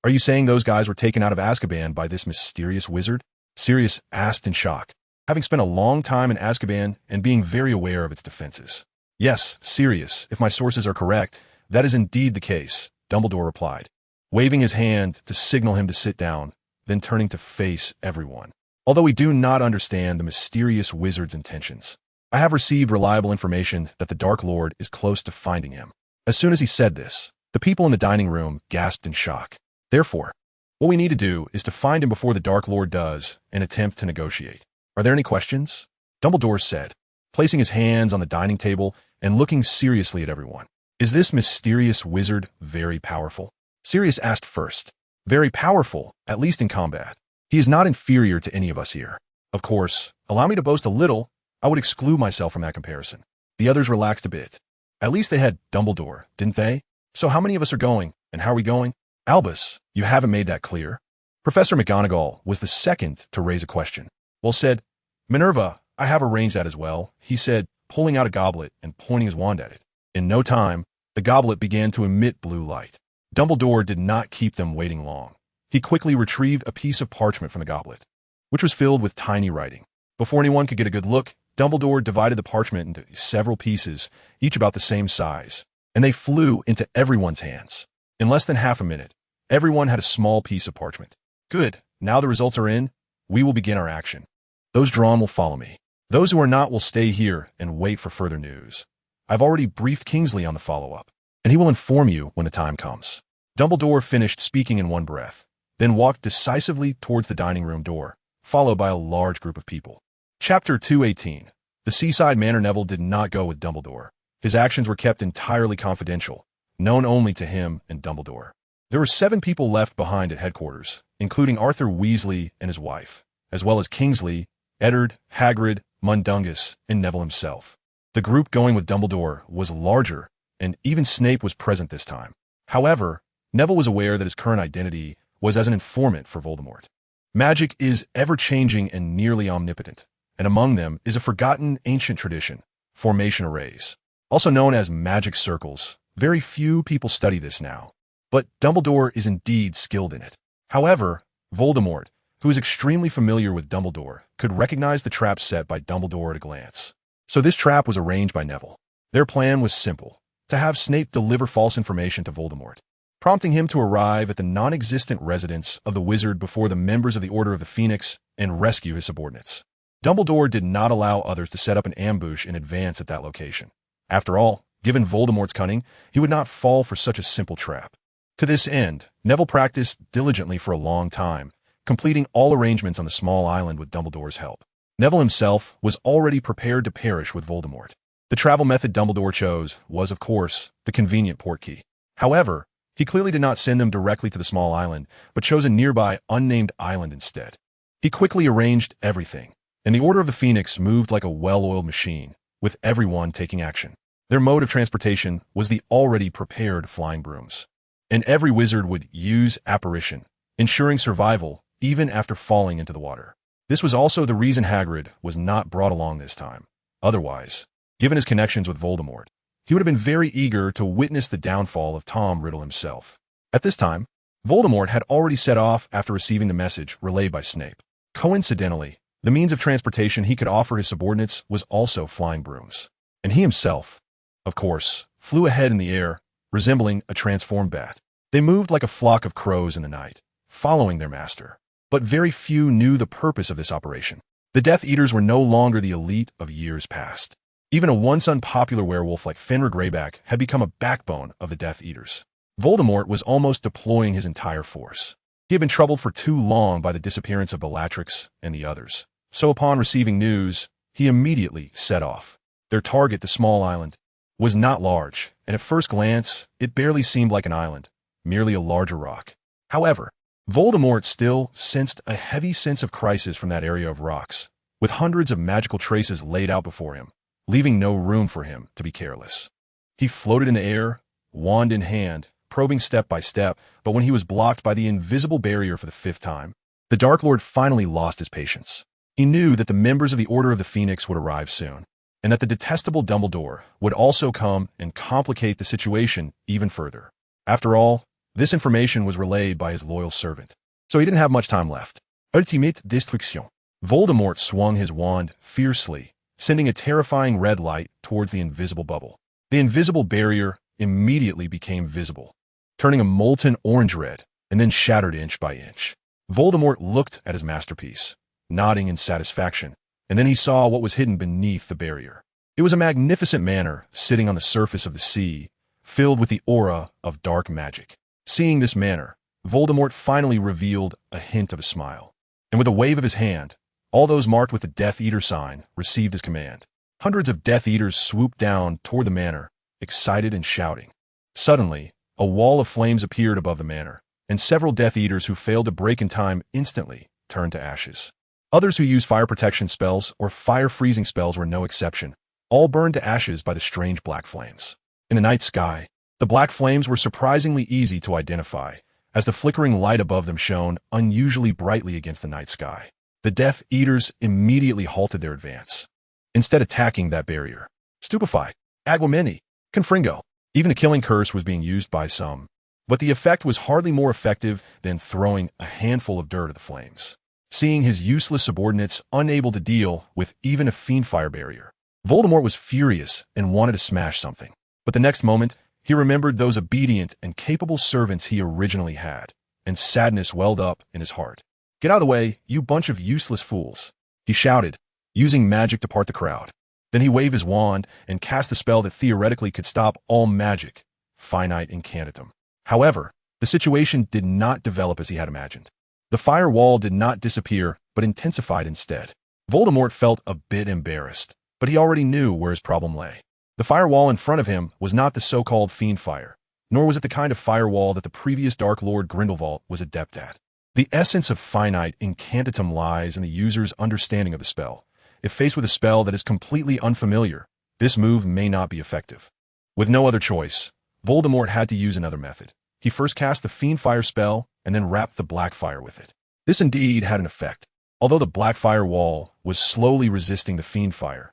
Are you saying those guys were taken out of Azkaban by this mysterious wizard? Sirius asked in shock, having spent a long time in Azkaban and being very aware of its defenses. Yes, Sirius, if my sources are correct, that is indeed the case, Dumbledore replied, waving his hand to signal him to sit down, then turning to face everyone. Although we do not understand the mysterious wizard's intentions, I have received reliable information that the Dark Lord is close to finding him. As soon as he said this, the people in the dining room gasped in shock. Therefore, what we need to do is to find him before the Dark Lord does and attempt to negotiate. Are there any questions? Dumbledore said, placing his hands on the dining table and looking seriously at everyone. Is this mysterious wizard very powerful? Sirius asked first. Very powerful, at least in combat. He is not inferior to any of us here. Of course, allow me to boast a little, I would exclude myself from that comparison. The others relaxed a bit. At least they had Dumbledore, didn't they? So how many of us are going, and how are we going? Albus, you haven't made that clear. Professor McGonagall was the second to raise a question. Well said. Minerva, I have arranged that as well, he said, pulling out a goblet and pointing his wand at it. In no time, the goblet began to emit blue light. Dumbledore did not keep them waiting long. He quickly retrieved a piece of parchment from the goblet, which was filled with tiny writing. Before anyone could get a good look, Dumbledore divided the parchment into several pieces, each about the same size, and they flew into everyone's hands. In less than half a minute, everyone had a small piece of parchment. Good, now the results are in, we will begin our action. Those drawn will follow me. Those who are not will stay here and wait for further news. I've already briefed Kingsley on the follow-up, and he will inform you when the time comes." Dumbledore finished speaking in one breath, then walked decisively towards the dining room door, followed by a large group of people. Chapter 218. The Seaside Manor. Neville did not go with Dumbledore. His actions were kept entirely confidential, known only to him and Dumbledore. There were 7 people left behind at headquarters, including Arthur Weasley and his wife, as well as Kingsley, Eddard, Hagrid, Mundungus, and Neville himself. The group going with Dumbledore was larger, and even Snape was present this time. However, Neville was aware that his current identity was as an informant for Voldemort. Magic is ever-changing and nearly omnipotent, and among them is a forgotten ancient tradition, formation arrays. Also known as magic circles, very few people study this now. But Dumbledore is indeed skilled in it. However, Voldemort, who is extremely familiar with Dumbledore, could recognize the trap set by Dumbledore at a glance. So this trap was arranged by Neville. Their plan was simple: to have Snape deliver false information to Voldemort, prompting him to arrive at the non-existent residence of the wizard before the members of the Order of the Phoenix and rescue his subordinates. Dumbledore did not allow others to set up an ambush in advance at that location. After all, given Voldemort's cunning, he would not fall for such a simple trap. To this end, Neville practiced diligently for a long time, completing all arrangements on the small island with Dumbledore's help. Neville himself was already prepared to perish with Voldemort. The travel method Dumbledore chose was, of course, the convenient portkey. However, he clearly did not send them directly to the small island, but chose a nearby unnamed island instead. He quickly arranged everything, and the Order of the Phoenix moved like a well-oiled machine, with everyone taking action. Their mode of transportation was the already prepared flying brooms, and every wizard would use apparition, ensuring survival even after falling into the water. This was also the reason Hagrid was not brought along this time. Otherwise, given his connections with Voldemort, he would have been very eager to witness the downfall of Tom Riddle himself. At this time, Voldemort had already set off after receiving the message relayed by Snape. Coincidentally, the means of transportation he could offer his subordinates was also flying brooms. And he himself, of course, flew ahead in the air, resembling a transformed bat. They moved like a flock of crows in the night, following their master. But very few knew the purpose of this operation. The Death Eaters were no longer the elite of years past. Even a once unpopular werewolf like Fenrir Greyback had become a backbone of the Death Eaters. Voldemort was almost deploying his entire force. He had been troubled for too long by the disappearance of Bellatrix and the others. So upon receiving news, he immediately set off. Their target, the small island, was not large, and at first glance, it barely seemed like an island, merely a larger rock. However, Voldemort still sensed a heavy sense of crisis from that area of rocks, with hundreds of magical traces laid out before him, leaving no room for him to be careless. He floated in the air, wand in hand, probing step by step, but when he was blocked by the invisible barrier for the 5th time, the Dark Lord finally lost his patience. He knew that the members of the Order of the Phoenix would arrive soon, and that the detestable Dumbledore would also come and complicate the situation even further. After all, this information was relayed by his loyal servant, so he didn't have much time left. Ultimate destruction. Voldemort swung his wand fiercely, sending a terrifying red light towards the invisible bubble. The invisible barrier immediately became visible, turning a molten orange red, and then shattered inch by inch. Voldemort looked at his masterpiece, nodding in satisfaction, and then he saw what was hidden beneath the barrier. It was a magnificent manor sitting on the surface of the sea, filled with the aura of dark magic. Seeing this manor, Voldemort finally revealed a hint of a smile, and with a wave of his hand, all those marked with the Death Eater sign received his command. Hundreds of Death Eaters swooped down toward the manor, excited and shouting. Suddenly, a wall of flames appeared above the manor, and several Death Eaters who failed to break in time instantly turned to ashes. Others who used fire protection spells or fire freezing spells were no exception, all burned to ashes by the strange black flames. In the night sky, the black flames were surprisingly easy to identify, as the flickering light above them shone unusually brightly against the night sky. The Death Eaters immediately halted their advance, instead attacking that barrier. Stupefied, Aguameni, Confringo. Even the killing curse was being used by some, but the effect was hardly more effective than throwing a handful of dirt at the flames. Seeing his useless subordinates unable to deal with even a fiendfire barrier, Voldemort was furious and wanted to smash something. But the next moment, he remembered those obedient and capable servants he originally had, and sadness welled up in his heart. "Get out of the way, you bunch of useless fools," he shouted, using magic to part the crowd. Then he waved his wand and cast the spell that theoretically could stop all magic, finite incantatem. However, the situation did not develop as he had imagined. The fire wall did not disappear, but intensified instead. Voldemort felt a bit embarrassed, but he already knew where his problem lay. The firewall in front of him was not the so-called fiend fire, nor was it the kind of firewall that the previous Dark Lord Grindelwald was adept at. The essence of finite incantatem lies in the user's understanding of the spell. If faced with a spell that is completely unfamiliar, this move may not be effective. With no other choice, Voldemort had to use another method. He first cast the fiend fire spell and then wrapped the black fire with it. This indeed had an effect. Although the black fire wall was slowly resisting the fiend fire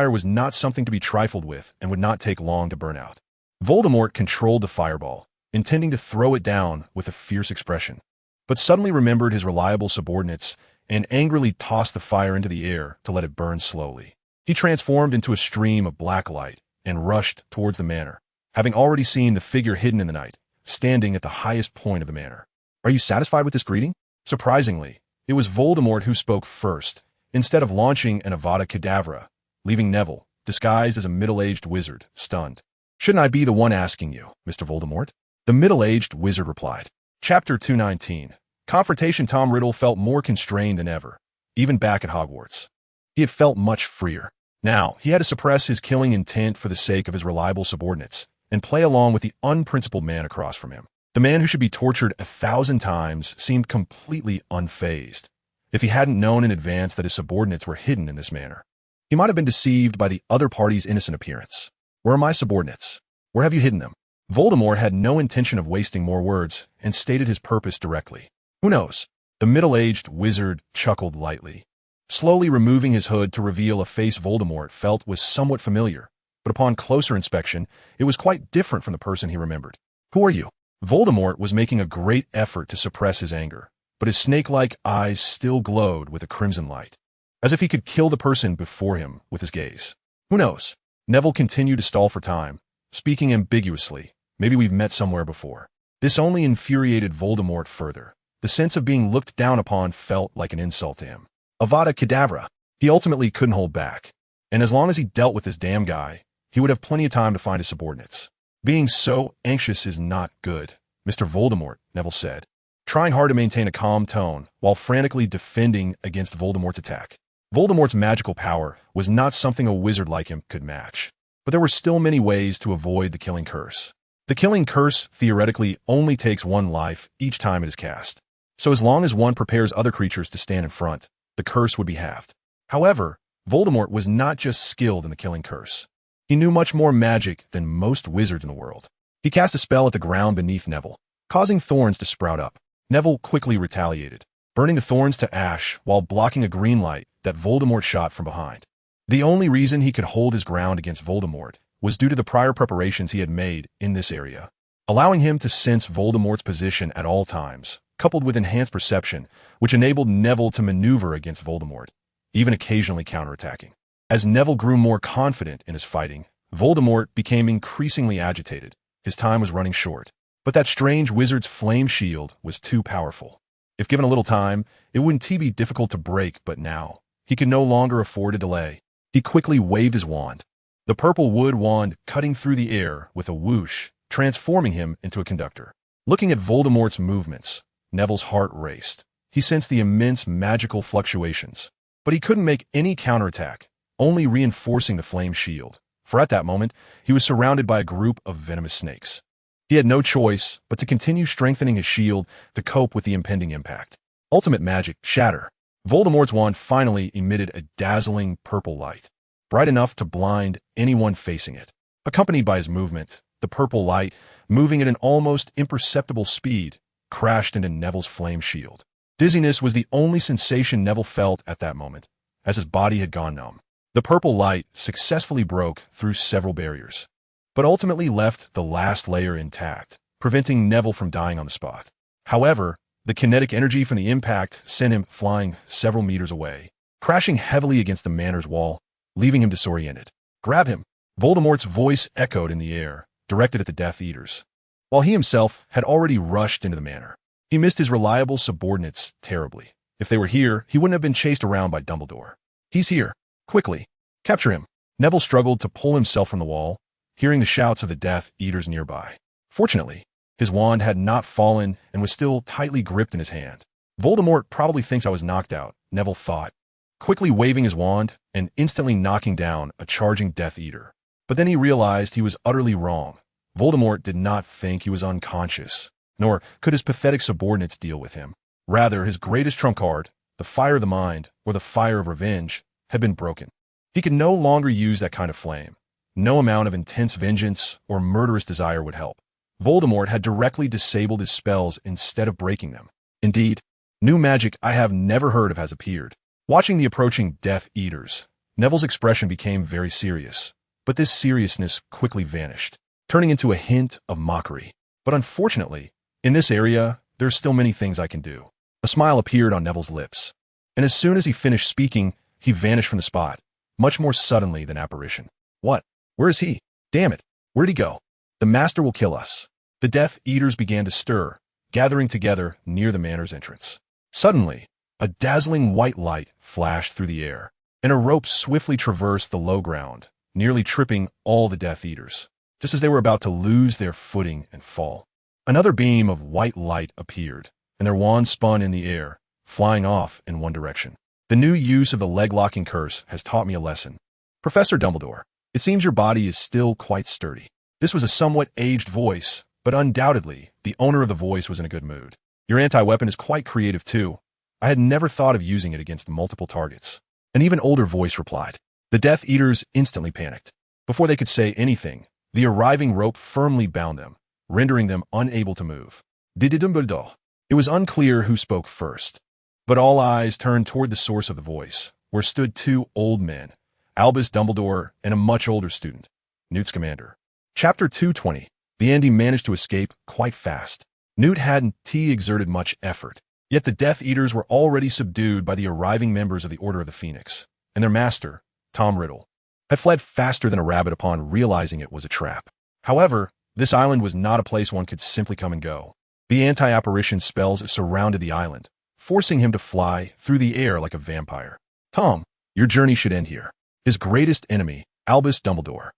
was not something to be trifled with and would not take long to burn out. Voldemort controlled the fireball, intending to throw it down with a fierce expression, but suddenly remembered his reliable subordinates and angrily tossed the fire into the air to let it burn slowly. He transformed into a stream of black light and rushed towards the manor, having already seen the figure hidden in the night, standing at the highest point of the manor. "Are you satisfied with this greeting?" Surprisingly, it was Voldemort who spoke first, instead of launching an Avada Kedavra, leaving Neville, disguised as a middle-aged wizard, stunned. "Shouldn't I be the one asking you, Mr. Voldemort?" The middle-aged wizard replied. Chapter 219. Confrontation. Tom Riddle felt more constrained than ever, even back at Hogwarts. He had felt much freer. Now, he had to suppress his killing intent for the sake of his reliable subordinates, and play along with the unprincipled man across from him. The man who should be tortured 1,000 times seemed completely unfazed. If he hadn't known in advance that his subordinates were hidden in this manner, he might have been deceived by the other party's innocent appearance. "Where are my subordinates? Where have you hidden them?" Voldemort had no intention of wasting more words and stated his purpose directly. "Who knows?" The middle-aged wizard chuckled lightly, slowly removing his hood to reveal a face Voldemort felt was somewhat familiar, but upon closer inspection, it was quite different from the person he remembered. "Who are you?" Voldemort was making a great effort to suppress his anger, but his snake-like eyes still glowed with a crimson light, as if he could kill the person before him with his gaze. "Who knows?" Neville continued to stall for time, speaking ambiguously. "Maybe we've met somewhere before." This only infuriated Voldemort further. The sense of being looked down upon felt like an insult to him. Avada Kedavra! He ultimately couldn't hold back, and as long as he dealt with this damn guy, he would have plenty of time to find his subordinates. "Being so anxious is not good, Mr. Voldemort," Neville said, trying hard to maintain a calm tone while frantically defending against Voldemort's attack. Voldemort's magical power was not something a wizard like him could match, but there were still many ways to avoid the killing curse. The killing curse theoretically only takes one life each time it is cast, so as long as one prepares other creatures to stand in front, the curse would be halved. However, Voldemort was not just skilled in the killing curse. He knew much more magic than most wizards in the world. He cast a spell at the ground beneath Neville, causing thorns to sprout up. Neville quickly retaliated, burning the thorns to ash while blocking a green light that Voldemort shot from behind. The only reason he could hold his ground against Voldemort was due to the prior preparations he had made in this area, allowing him to sense Voldemort's position at all times, coupled with enhanced perception, which enabled Neville to maneuver against Voldemort, even occasionally counterattacking. As Neville grew more confident in his fighting, Voldemort became increasingly agitated. His time was running short, but that strange wizard's flame shield was too powerful. If given a little time, it wouldn't be difficult to break, but now, he could no longer afford a delay. He quickly waved his wand, the purple wood wand cutting through the air with a whoosh, transforming him into a conductor. Looking at Voldemort's movements, Neville's heart raced. He sensed the immense magical fluctuations, but he couldn't make any counterattack, only reinforcing the flame shield, for at that moment, he was surrounded by a group of venomous snakes. He had no choice but to continue strengthening his shield to cope with the impending impact. Ultimate magic, shatter. Voldemort's wand finally emitted a dazzling purple light, bright enough to blind anyone facing it. Accompanied by his movement, the purple light, moving at an almost imperceptible speed, crashed into Neville's flame shield. Dizziness was the only sensation Neville felt at that moment, as his body had gone numb. The purple light successfully broke through several barriers, but ultimately left the last layer intact, preventing Neville from dying on the spot. However, the kinetic energy from the impact sent him flying several meters away, crashing heavily against the manor's wall, leaving him disoriented. "Grab him!" Voldemort's voice echoed in the air, directed at the Death Eaters, while he himself had already rushed into the manor. He missed his reliable subordinates terribly. If they were here, he wouldn't have been chased around by Dumbledore. He's here. Quickly. Capture him. Neville struggled to pull himself from the wall, hearing the shouts of the Death Eaters nearby. Fortunately, his wand had not fallen and was still tightly gripped in his hand. Voldemort probably thinks I was knocked out, Neville thought, quickly waving his wand and instantly knocking down a charging Death Eater. But then he realized he was utterly wrong. Voldemort did not think he was unconscious, nor could his pathetic subordinates deal with him. Rather, his greatest trump card, the fire of the mind, or the fire of revenge, had been broken. He could no longer use that kind of flame. No amount of intense vengeance or murderous desire would help. Voldemort had directly disabled his spells instead of breaking them. Indeed, new magic I have never heard of has appeared. Watching the approaching Death Eaters, Neville's expression became very serious, but this seriousness quickly vanished, turning into a hint of mockery. But unfortunately, in this area, there are still many things I can do. A smile appeared on Neville's lips, and as soon as he finished speaking, he vanished from the spot, much more suddenly than apparition. What? Where is he? Damn it! Where'd he go? The Master will kill us. The Death Eaters began to stir, gathering together near the manor's entrance. Suddenly, a dazzling white light flashed through the air, and a rope swiftly traversed the low ground, nearly tripping all the Death Eaters, just as they were about to lose their footing and fall. Another beam of white light appeared, and their wands spun in the air, flying off in one direction. The new use of the leg-locking curse has taught me a lesson. Professor Dumbledore, it seems your body is still quite sturdy. This was a somewhat aged voice, but undoubtedly, the owner of the voice was in a good mood. Your anti-weapon is quite creative too. I had never thought of using it against multiple targets. An even older voice replied. The Death Eaters instantly panicked. Before they could say anything, the arriving rope firmly bound them, rendering them unable to move. Dumbledore. It was unclear who spoke first, but all eyes turned toward the source of the voice, where stood two old men, Albus Dumbledore and a much older student, Newt Scamander. Chapter 220. The Andy managed to escape quite fast. Newt hadn't exerted much effort, yet the Death Eaters were already subdued by the arriving members of the Order of the Phoenix, and their master, Tom Riddle, had fled faster than a rabbit upon realizing it was a trap. However, this island was not a place one could simply come and go. The anti-apparition spells surrounded the island, forcing him to fly through the air like a vampire. Tom, your journey should end here. His greatest enemy, Albus Dumbledore,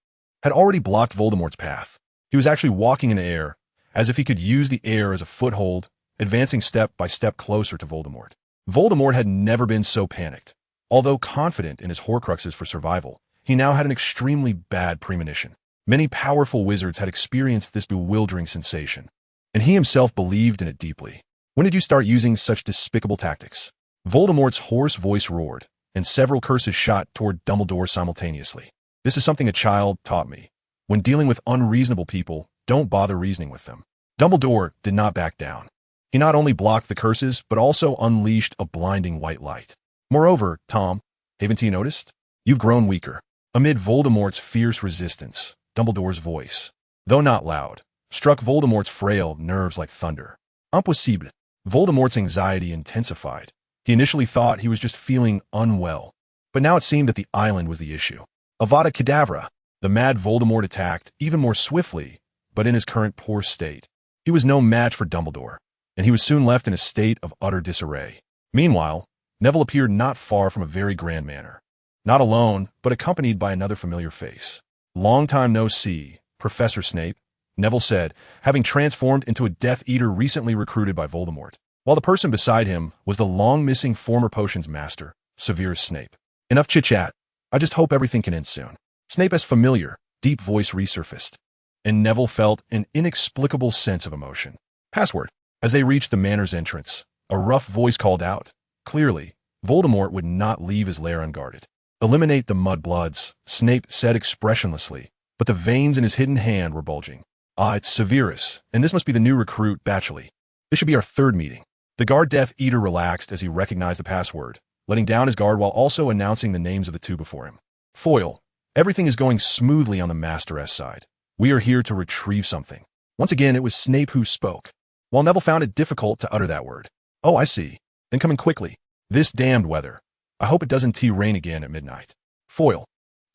had already blocked Voldemort's path. He was actually walking in the air, as if he could use the air as a foothold, advancing step by step closer to Voldemort. Voldemort had never been so panicked. Although confident in his Horcruxes for survival, he now had an extremely bad premonition. Many powerful wizards had experienced this bewildering sensation, and he himself believed in it deeply. When did you start using such despicable tactics? Voldemort's hoarse voice roared, and several curses shot toward Dumbledore simultaneously. This is something a child taught me. When dealing with unreasonable people, don't bother reasoning with them. Dumbledore did not back down. He not only blocked the curses, but also unleashed a blinding white light. Moreover, Tom, haven't you noticed? You've grown weaker. Amid Voldemort's fierce resistance, Dumbledore's voice, though not loud, struck Voldemort's frail nerves like thunder. Impossible. Voldemort's anxiety intensified. He initially thought he was just feeling unwell, but now it seemed that the island was the issue. Avada Kedavra! The mad Voldemort attacked even more swiftly, but in his current poor state. He was no match for Dumbledore, and he was soon left in a state of utter disarray. Meanwhile, Neville appeared not far from a very grand manor. Not alone, but accompanied by another familiar face. Long time no see, Professor Snape, Neville said, having transformed into a Death Eater recently recruited by Voldemort, while the person beside him was the long-missing former potions master, Severus Snape. Enough chit-chat. I just hope everything can end soon. Snape's familiar, deep voice resurfaced, and Neville felt an inexplicable sense of emotion. Password. As they reached the manor's entrance, a rough voice called out. Clearly, Voldemort would not leave his lair unguarded. Eliminate the mudbloods, Snape said expressionlessly, but the veins in his hidden hand were bulging. Ah, it's Severus, and this must be the new recruit, Batchley. This should be our third meeting. The guard Death Eater relaxed as he recognized the password, letting down his guard while also announcing the names of the two before him. Foil. Everything is going smoothly on the Master S side. We are here to retrieve something. Once again, it was Snape who spoke, while Neville found it difficult to utter that word. Oh, I see. Then come in quickly. This damned weather. I hope it doesn't rain again at midnight. Foil,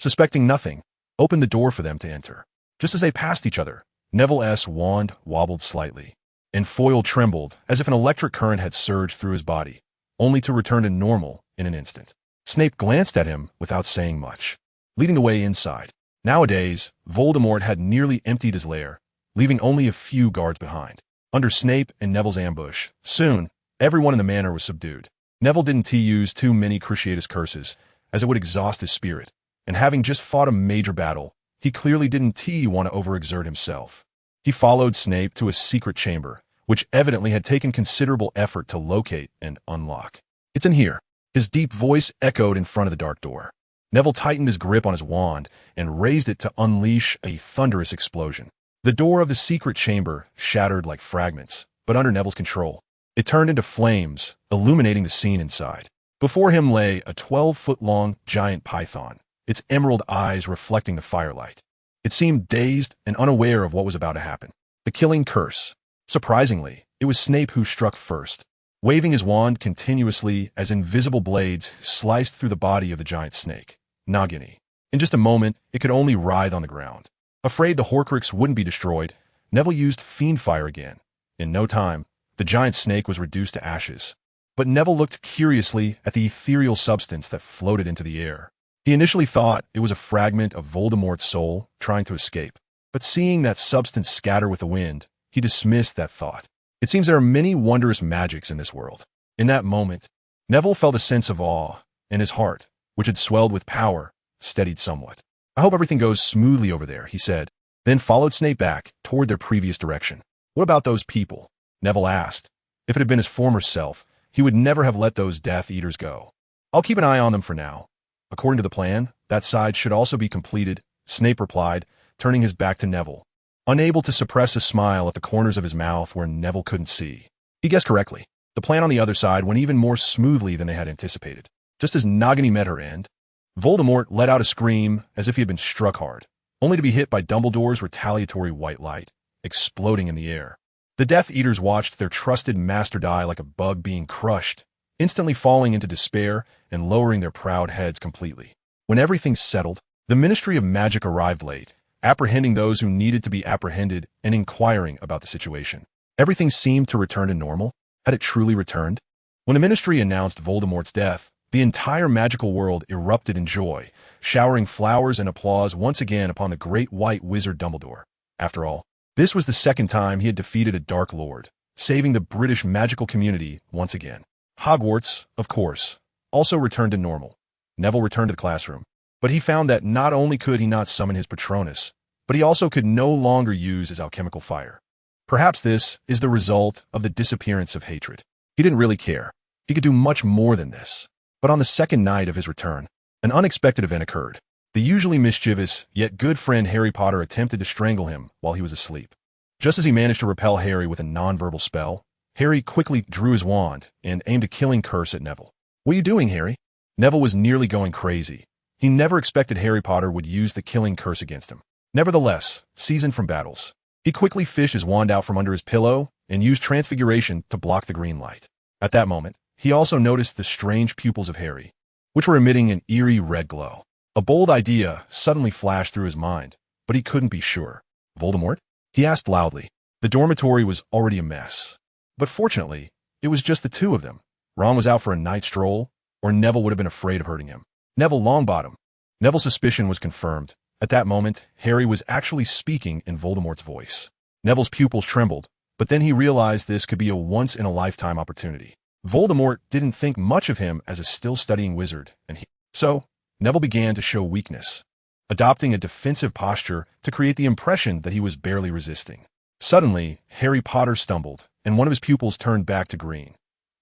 suspecting nothing, opened the door for them to enter. Just as they passed each other, Neville's wand wobbled slightly, and Foil trembled as if an electric current had surged through his body, only to return to normal in an instant. Snape glanced at him without saying much, leading the way inside. Nowadays, Voldemort had nearly emptied his lair, leaving only a few guards behind. Under Snape and Neville's ambush, soon, everyone in the manor was subdued. Neville didn't use too many Cruciatus curses, as it would exhaust his spirit, and having just fought a major battle, he clearly didn't want to overexert himself. He followed Snape to a secret chamber, which evidently had taken considerable effort to locate and unlock. "It's in here." His deep voice echoed in front of the dark door. Neville tightened his grip on his wand and raised it to unleash a thunderous explosion. The door of the secret chamber shattered like fragments, but under Neville's control. It turned into flames, illuminating the scene inside. Before him lay a 12-foot-long giant python, its emerald eyes reflecting the firelight. It seemed dazed and unaware of what was about to happen. The killing curse. Surprisingly, it was Snape who struck first, waving his wand continuously as invisible blades sliced through the body of the giant snake, Nagini. In just a moment, it could only writhe on the ground. Afraid the Horcrux wouldn't be destroyed, Neville used Fiend Fire again. In no time, the giant snake was reduced to ashes. But Neville looked curiously at the ethereal substance that floated into the air. He initially thought it was a fragment of Voldemort's soul trying to escape. But seeing that substance scatter with the wind, he dismissed that thought. It seems there are many wondrous magics in this world. In that moment, Neville felt a sense of awe, and his heart, which had swelled with power, steadied somewhat. "I hope everything goes smoothly over there," he said, then followed Snape back toward their previous direction. "What about those people?" Neville asked. If it had been his former self, he would never have let those Death Eaters go. "I'll keep an eye on them for now. According to the plan, that side should also be completed," Snape replied, turning his back to Neville, unable to suppress a smile at the corners of his mouth where Neville couldn't see. He guessed correctly. The plan on the other side went even more smoothly than they had anticipated. Just as Nagini met her end, Voldemort let out a scream as if he had been struck hard, only to be hit by Dumbledore's retaliatory white light, exploding in the air. The Death Eaters watched their trusted master die like a bug being crushed, instantly falling into despair and lowering their proud heads completely. When everything settled, the Ministry of Magic arrived late, apprehending those who needed to be apprehended and inquiring about the situation. Everything seemed to return to normal. Had it truly returned? When the Ministry announced Voldemort's death, the entire magical world erupted in joy, showering flowers and applause once again upon the great white wizard Dumbledore. After all, this was the second time he had defeated a Dark Lord, saving the British magical community once again. Hogwarts, of course, also returned to normal. Neville returned to the classroom, but he found that not only could he not summon his Patronus, but he also could no longer use his alchemical fire. Perhaps this is the result of the disappearance of hatred. He didn't really care. He could do much more than this. But on the second night of his return, an unexpected event occurred. The usually mischievous, yet good friend Harry Potter attempted to strangle him while he was asleep. Just as he managed to repel Harry with a nonverbal spell, Harry quickly drew his wand and aimed a killing curse at Neville. "What are you doing, Harry?" Neville was nearly going crazy. He never expected Harry Potter would use the killing curse against him. Nevertheless, seasoned from battles, he quickly fished his wand out from under his pillow and used Transfiguration to block the green light. At that moment, he also noticed the strange pupils of Harry, which were emitting an eerie red glow. A bold idea suddenly flashed through his mind, but he couldn't be sure. "Voldemort?" he asked loudly. The dormitory was already a mess. But fortunately, it was just the two of them. Ron was out for a night stroll, or Neville would have been afraid of hurting him. Neville Longbottom. Neville's suspicion was confirmed. At that moment, Harry was actually speaking in Voldemort's voice. Neville's pupils trembled, but then he realized this could be a once-in-a-lifetime opportunity. Voldemort didn't think much of him as a still-studying wizard, so Neville began to show weakness, adopting a defensive posture to create the impression that he was barely resisting. Suddenly, Harry Potter stumbled, and one of his pupils turned back to green.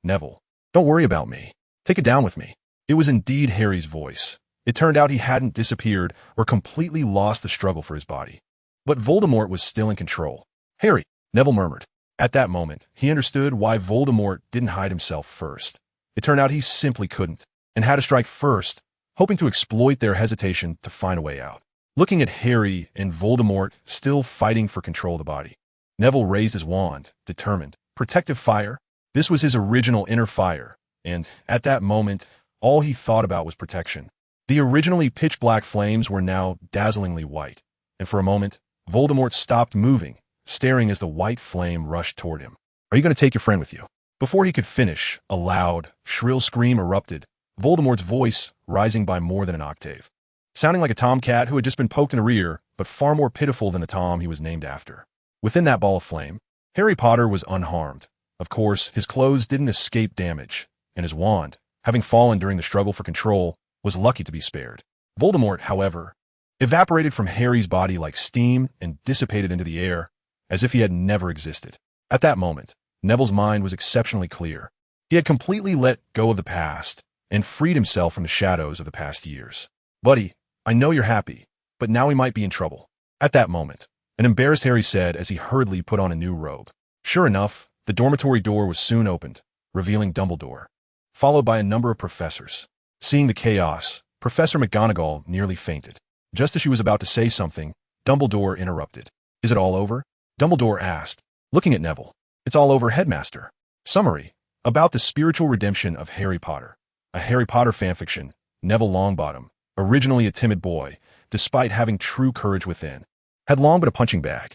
"Neville, don't worry about me. Take it down with me." It was indeed Harry's voice. It turned out he hadn't disappeared or completely lost the struggle for his body. But Voldemort was still in control. "Harry," Neville murmured. At that moment, he understood why Voldemort didn't hide himself first. It turned out he simply couldn't, and had to strike first, hoping to exploit their hesitation to find a way out. Looking at Harry and Voldemort still fighting for control of the body, Neville raised his wand, determined. Protective fire? This was his original inner fire, and at that moment, all he thought about was protection. The originally pitch-black flames were now dazzlingly white, and for a moment, Voldemort stopped moving, staring as the white flame rushed toward him. "Are you going to take your friend with you?" Before he could finish, a loud, shrill scream erupted, Voldemort's voice rising by more than an octave, sounding like a tomcat who had just been poked in the rear, but far more pitiful than the Tom he was named after. Within that ball of flame, Harry Potter was unharmed. Of course, his clothes didn't escape damage, and his wand, having fallen during the struggle for control, was lucky to be spared. Voldemort, however, evaporated from Harry's body like steam and dissipated into the air, as if he had never existed. At that moment, Neville's mind was exceptionally clear. He had completely let go of the past and freed himself from the shadows of the past years. "Buddy, I know you're happy, but now we might be in trouble." At that moment, an embarrassed Harry said as he hurriedly put on a new robe. Sure enough, the dormitory door was soon opened, revealing Dumbledore, followed by a number of professors. Seeing the chaos, Professor McGonagall nearly fainted. Just as she was about to say something, Dumbledore interrupted. "Is it all over?" Dumbledore asked, looking at Neville. "It's all over, Headmaster." Summary: about the spiritual redemption of Harry Potter. A Harry Potter fanfiction, Neville Longbottom, originally a timid boy, despite having true courage within, had long been a punching bag.